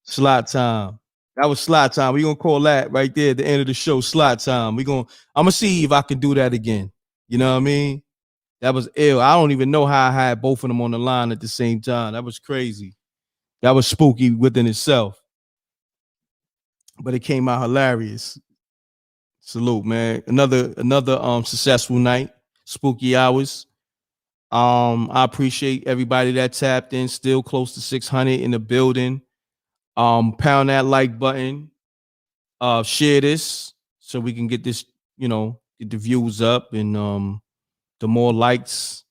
Slot time. That was slot time. We gonna call that right there at the end of the show. Slot time. I'm gonna see if I can do that again. You know what I mean? That was ill. I don't even know how I had both of them on the line at the same time. That was crazy. That was spooky within itself. But it came out hilarious. Salute, man. Another successful night. Spooky hours. I appreciate everybody that tapped in. Still close to 600 in the building. Pound that like button. Share this so we can get this, get the views up, and the more likes,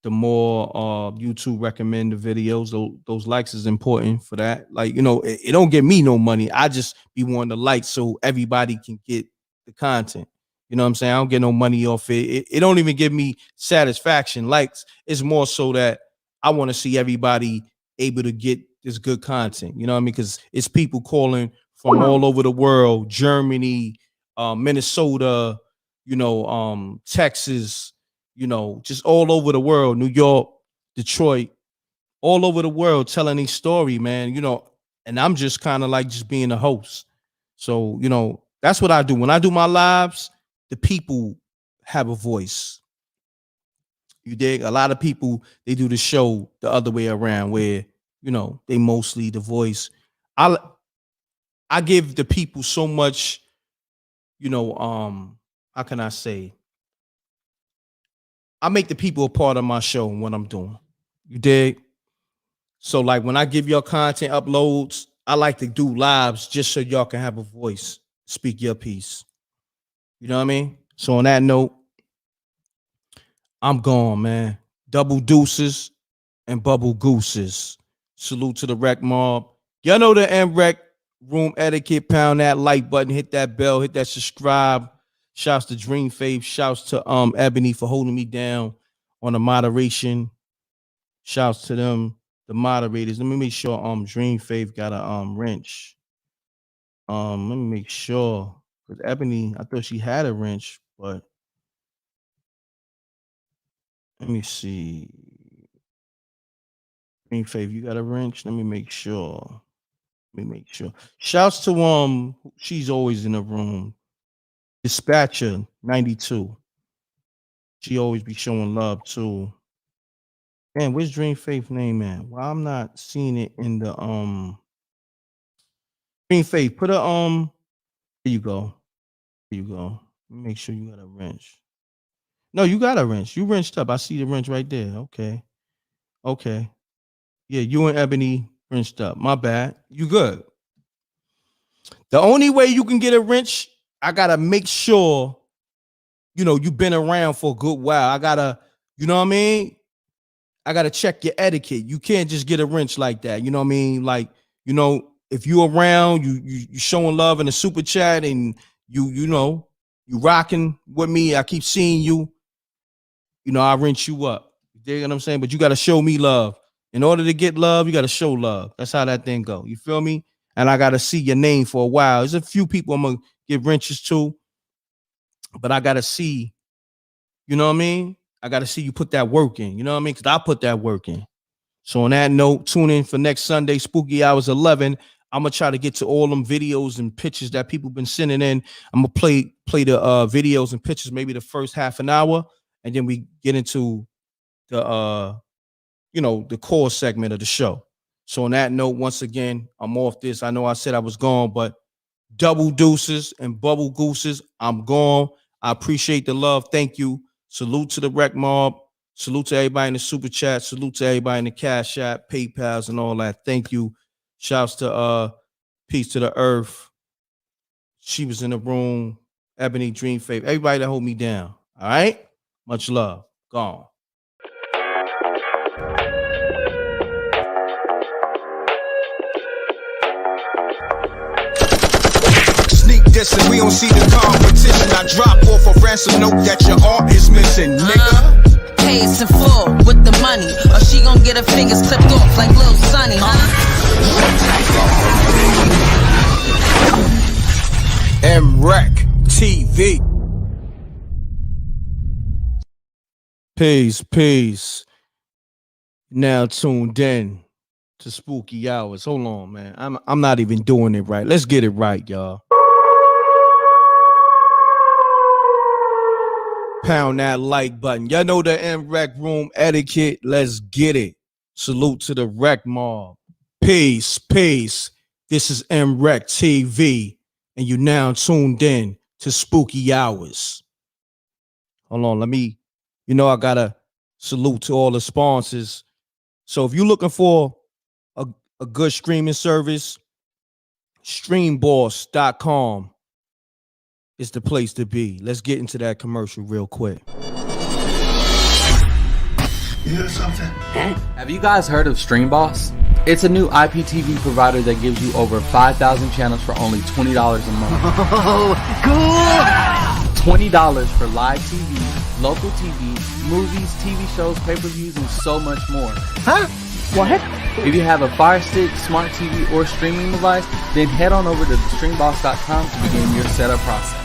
the more YouTube recommend the videos. Those likes is important for that. Like, it don't get me no money. I just be wanting to like so everybody can get the content. You know what I'm saying? I don't get no money off it. It don't even give me satisfaction. Likes is more so that I want to see everybody able to get this good content. You know what I mean? Because it's people calling from all over the world, Germany, Minnesota, Texas, just all over the world, New York, Detroit, all over the world telling a story, man, and I'm just kind of like just being a host. So, that's what I do. When I do my lives, the people have a voice. You dig? A lot of people, they do the show the other way around where, they mostly the voice. I give the people so much, how can I say? I make the people a part of my show and what I'm doing. You dig? So like when I give y'all content uploads, I like to do lives just so y'all can have a voice, speak your piece. You know what I mean? So on that note, I'm gone, man. Double deuces and bubble gooses. Salute to the rec mob. Y'all know the M.Reck room etiquette. Pound that like button, hit that bell, hit that subscribe. Shouts to Dream Faith. Shouts to Ebony for holding me down on the moderation. Shouts to them, the moderators. Let me make sure Dream Faith got a wrench. Let me make sure. Because Ebony, I thought she had a wrench, but let me see. Dream Faith, you got a wrench? Let me make sure. Shouts to she's always in the room. Dispatcher 92. She always be showing love too. Man, where's Dream Faith name at? Well, I'm not seeing it in the Dream Faith. Put a here you go. Make sure you got a wrench. No, you got a wrench. You wrenched up. I see the wrench right there. Okay. Yeah, you and Ebony wrenched up. My bad. You good. The only way you can get a wrench, I gotta make sure, you've been around for a good while. I gotta, you know what I mean? I gotta check your etiquette. You can't just get a wrench like that. You know what I mean? Like, if you around, you showing love in the super chat and you rocking with me, I keep seeing you, I wrench you up. You dig what I'm saying? But you got to show me love. In order to get love, you got to show love. That's how that thing go. You feel me? And I got to see your name for a while. There's a few people I'm going to give wrenches to, but I got to see, you know what I mean? I got to see you put that work in, you know what I mean? Because I put that work in. So on that note, tune in for next Sunday, Spooky Hours 11. I'm going to try to get to all them videos and pictures that people been sending in. I'm going to play the videos and pictures, maybe the first half an hour, and then we get into the the core segment of the show. So on that note, once again, I'm off this. I know I said I was gone, but double deuces and bubble gooses, I'm gone. I appreciate the love. Thank you. Salute to the Rec Mob. Salute to everybody in the super chat. Salute to everybody in the Cash App, PayPals, and all that. Thank you. Shouts to Peace to the Earth. She was in the room. Ebony Dream Faith. Everybody that hold me down. All right? Much love. Gone. Sneak this and we don't see the competition. I drop off a ransom note that your art is missing, nigga. Pay us in full with the money, or she gon' get her fingers clipped off like Lil Sonny, M.Reck TV. Peace. Now tuned in to Spooky Hours. Hold on, man. I'm not even doing it right. Let's get it right, y'all. Pound that like button. Y'all know the M.Reck room etiquette. Let's get it. Salute to the Rec Mob. Peace. This is M.Reck TV, and you now tuned in to Spooky Hours. Hold on, I gotta salute to all the sponsors. So if you're looking for a good streaming service, streamboss.com is the place to be. Let's get into that commercial real quick. You hear something? Have you guys heard of StreamBoss? It's a new IPTV provider that gives you over 5,000 channels for only $20 a month. Oh, cool! $20 for live TV, local TV, movies, TV shows, pay-per-views, and so much more. Huh? What? If you have a Fire Stick, smart TV, or streaming device, then head on over to streamboss.com to begin your setup process.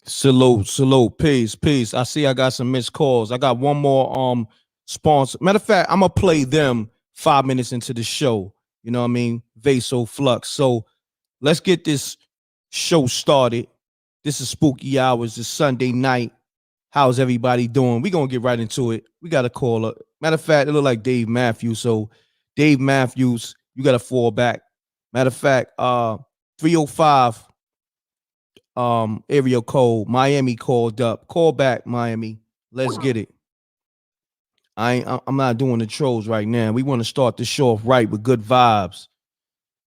Salute, peace. I see I got some missed calls. I got one more sponsor. Matter of fact, I'm gonna play them 5 minutes into the show. You know what I mean? Vaso Flux. So let's get this show started. This is Spooky Hours. It's Sunday night. How's everybody doing? We're gonna get right into it. We got a caller. Matter of fact, it look like Dave Matthews. So Dave Matthews, you gotta fall back. Matter of fact, 305 area code. Miami called up. Call back, Miami. Let's get it. I'm not doing the trolls right now. We want to start the show off right with good vibes.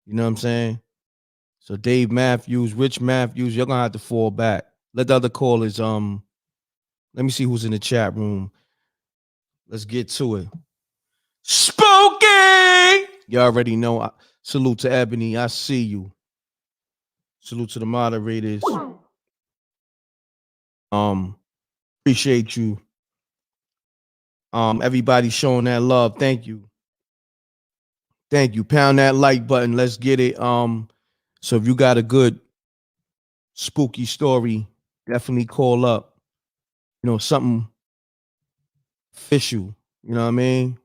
You know what I'm saying? So Dave Matthews, Rich Matthews, you're gonna have to fall back. Let the other callers let me see who's in the chat room. Let's get to it. Spooky! You already know. Salute to Ebony. I see you. Salute to the moderators. Appreciate you. Everybody showing that love. Thank you. Pound that like button. Let's get it. So if you got a good spooky story, definitely call up. You know, something official. You know what I mean?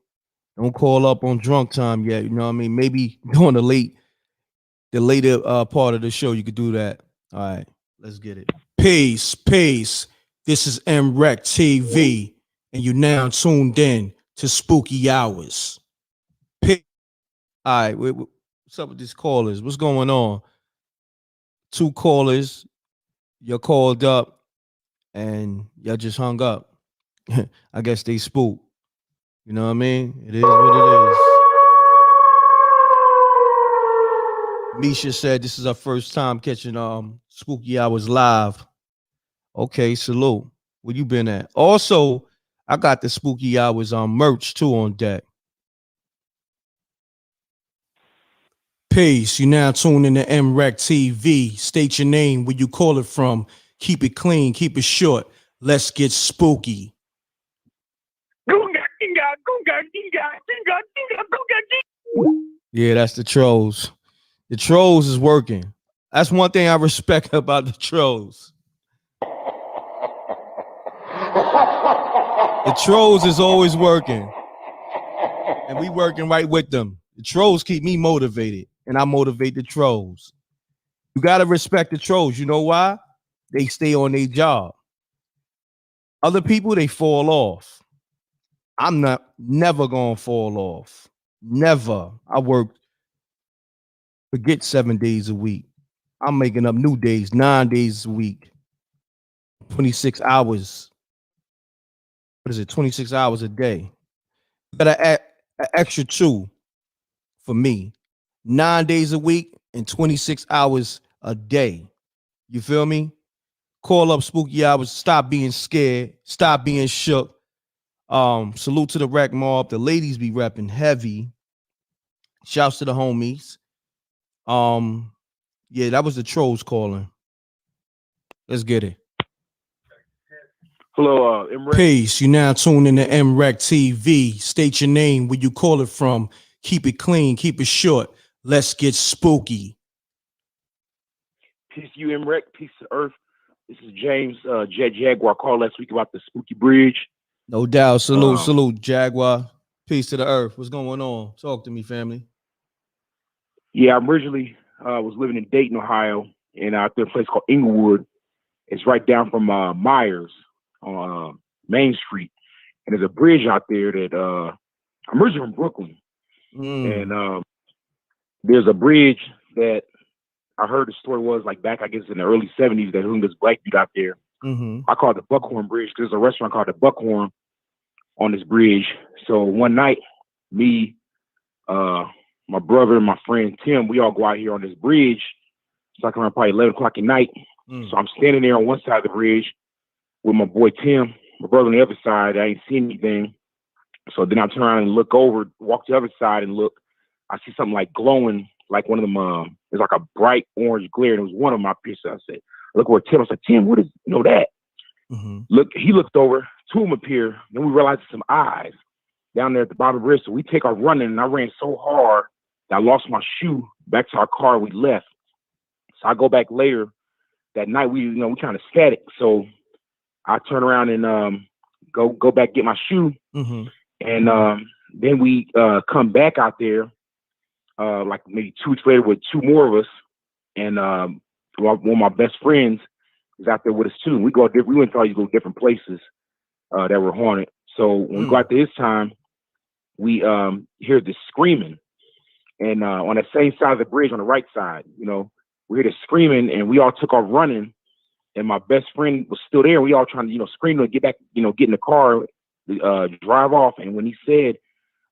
Don't call up on drunk time yet. You know what I mean? Maybe during the later part of the show, you could do that. All right, let's get it. Peace. This is M.Reck TV, and you now tuned in to Spooky Hours. Peace. All right, what's up with these callers? What's going on? 2 callers, you called up, and y'all just hung up. I guess they spooked. You know what I mean? It is what it is. Misha said this is her first time catching Spooky Hours live. Okay, salute. Where you been at? Also, I got the Spooky Hours merch too on deck. Peace. You now tune in to MRecktv. State your name, where you call it from. Keep it clean, keep it short. Let's get spooky. Yeah, that's the trolls. The trolls is working. That's one thing I respect about the trolls. The trolls is always working. And we working right with them. The trolls keep me motivated, and I motivate the trolls. You got to respect the trolls. You know why? They stay on their job. Other people, they fall off. I'm never going to fall off. Never. I work, forget 7 days a week. I'm making up new days, 9 days a week, 26 hours. What is it? 26 hours a day. You got to add an extra 2 for me. 9 days a week and 26 hours a day. You feel me? Call up Spooky Hours. Stop being scared. Stop being shook. Salute to the rec mob. The ladies be repping heavy. Shouts to the homies. Yeah, that was the trolls calling. Let's get it. Hello, M.Reck. Peace. You now tune in to MRecktv. State your name, where you call it from. Keep it clean, keep it short. Let's get spooky. Peace to you, M.Reck. Peace to Earth. This is James, Jet Jaguar. Called last week about the Spooky Bridge. No doubt. Salute, Jaguar. Peace to the earth. What's going on? Talk to me, family. Yeah, I originally was living in Dayton, Ohio, and out there a place called Inglewood. It's right down from Myers on Main Street. And there's a bridge out there that I'm originally from Brooklyn. And there's a bridge that I heard the story was like back, I guess, in the early 70s that hung this black dude out there. I call it the Buckhorn Bridge because there's a restaurant called the Buckhorn on this bridge. So one night, me, my brother, and my friend Tim, we all go out here on this bridge. It's like around probably 11 o'clock at night. So I'm standing there on one side of the bridge with my boy Tim, my brother on the other side. I ain't seen anything. So then I turn around and look over, walk to the other side and look. I see something like glowing, like one of them, it's like a bright orange glare. And it was one of my pieces. I said, look where Tim. I said, Tim, what is, that? Look, he looked over, 2 of them appear. Then we realized some eyes down there at the bottom of the bridge. So we take our running, and I ran so hard that I lost my shoe back to our car. We left. So I go back later that night. We kind of static. So I turn around and go back, get my shoe. And then we come back out there like maybe 2 weeks later with 2 more of us. And one of my best friends is out there with us too. We go out there, we went to all these little different places that were haunted. So when we go out there this time, we hear this screaming. And on the same side of the bridge on the right side, we hear this screaming, and we all took off running. And my best friend was still there. We all trying to, scream to get back, get in the car, drive off. And when he said,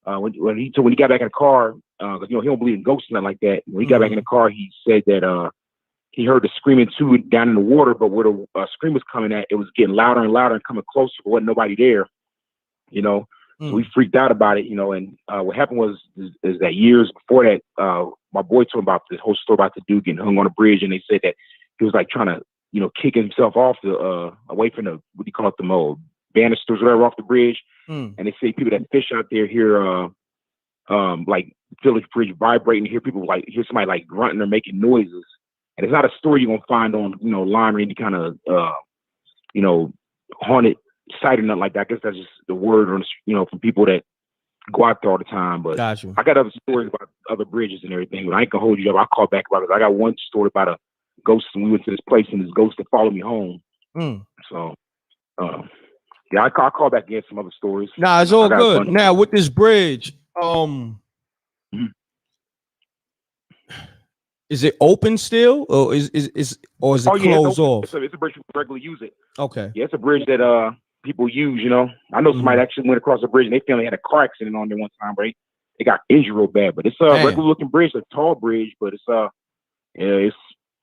when he got back in the car, he don't believe in ghosts, nothing like that. When he got back in the car, he said that he heard the screaming too down in the water, but where the scream was coming at, it was getting louder and louder and coming closer. But wasn't nobody there, So we freaked out about it, And what happened was is that years before that, my boy told me about this whole story about the dude getting hung on a bridge, and they said that he was like trying to, kick himself off the away from the, what do you call it, the banisters or whatever off the bridge. And they say people that fish out there hear like feel the bridge vibrating, hear hear somebody like grunting or making noises. And it's not a story you're gonna find on line or any kind of haunted site or nothing like that. I guess that's just the word on from people that go out there all the time. But I got other stories about other bridges and everything, but I ain't gonna hold you up. I'll call back about it. I got one story about a ghost, and we went to this place and this ghost that followed me home. So yeah, I'll call back and get some other stories. Nah, it's all good. Now with this bridge, is it open still, or is it closed off? It's a bridge people regularly use it. Okay. Yeah, it's a bridge that people use. I know somebody actually went across the bridge and they family had a car accident on there one time, right? They got injured real bad, but it's a regular looking bridge, a tall bridge, but it's it's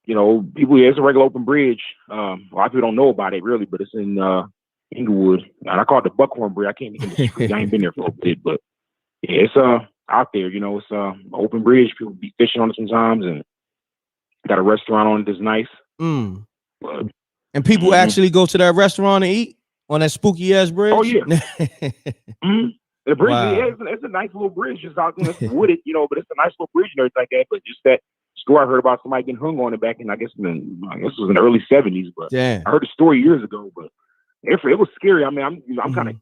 it's a regular open bridge. A lot of people don't know about it really, but it's in Inglewood, and I call it the Buckhorn Bridge. I can't even I ain't been there for a bit, but yeah, out there. You know, it's open bridge. People be fishing on it sometimes, and got a restaurant on it that's nice. But, and people actually go to that restaurant and eat on that spooky ass bridge. Oh yeah. The bridge, Wow. it's a nice little bridge just out there. It's wooded, you know, but it's a nice little bridge and everything like that. But just that story I heard about somebody getting hung on it back in, I guess it was in the early 70s. But damn. I heard the story years ago. But it was scary. I mean, I'm kind of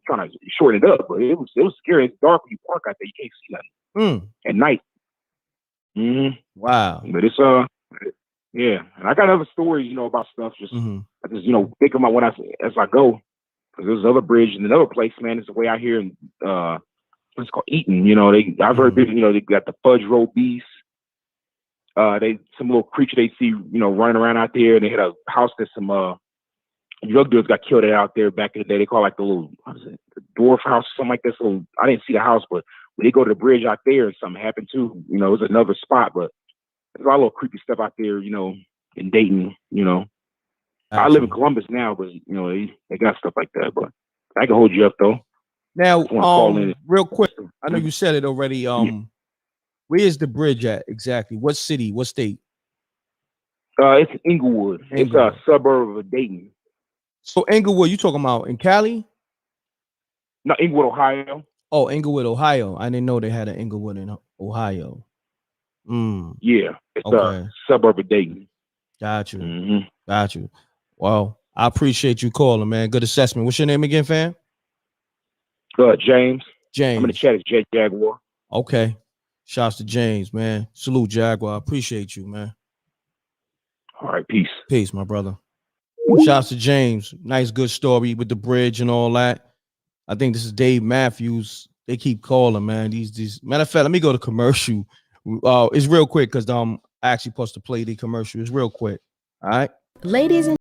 trying to shorten it up, but it was scary. It's dark when you park out there. You can't see nothing at night. Wow. But it's yeah. And I got other stories, you know, about stuff. Just I just think about when as I go. Because there's another bridge in another place, man. It's the way out here in it's called Eaton. You know, I've heard people, you know, they got the fudge roll beasts. Some little creature they see, you know, running around out there. And they had a house that some drug dealers got killed at out there back in the day. They call it like the little, the dwarf house, something like this. So I didn't see the house, but when they go to the bridge out there and something happened too, you know, it was another spot. But there's a lot of little creepy stuff out there, you know, in Dayton, you know. I live in Columbus now, but you know they got stuff like that. But I can hold you up though. Now, real quick, I know you said it already. Where is the bridge at exactly? What city? What state? It's Inglewood. It's a suburb of Dayton. So Inglewood, you talking about in Cali? No, Inglewood, Ohio. Oh, Inglewood, Ohio. I didn't know they had an Inglewood in Ohio. Yeah, it's a suburb of Dayton. Got you. Got you. Well, I appreciate you calling, man. Good assessment. What's your name again, fam? James. James. I'm in the chat as Jet Jaguar. Okay. Shouts to James, man. Salute, Jaguar. I appreciate you, man. All right, peace. Peace, my brother. Shouts to James. Nice, good story with the bridge and all that. I think this is Dave Matthews. They keep calling, man. These. Matter of fact, let me go to commercial. It's real quick because I actually supposed to play the commercial. It's real quick. All right. Ladies and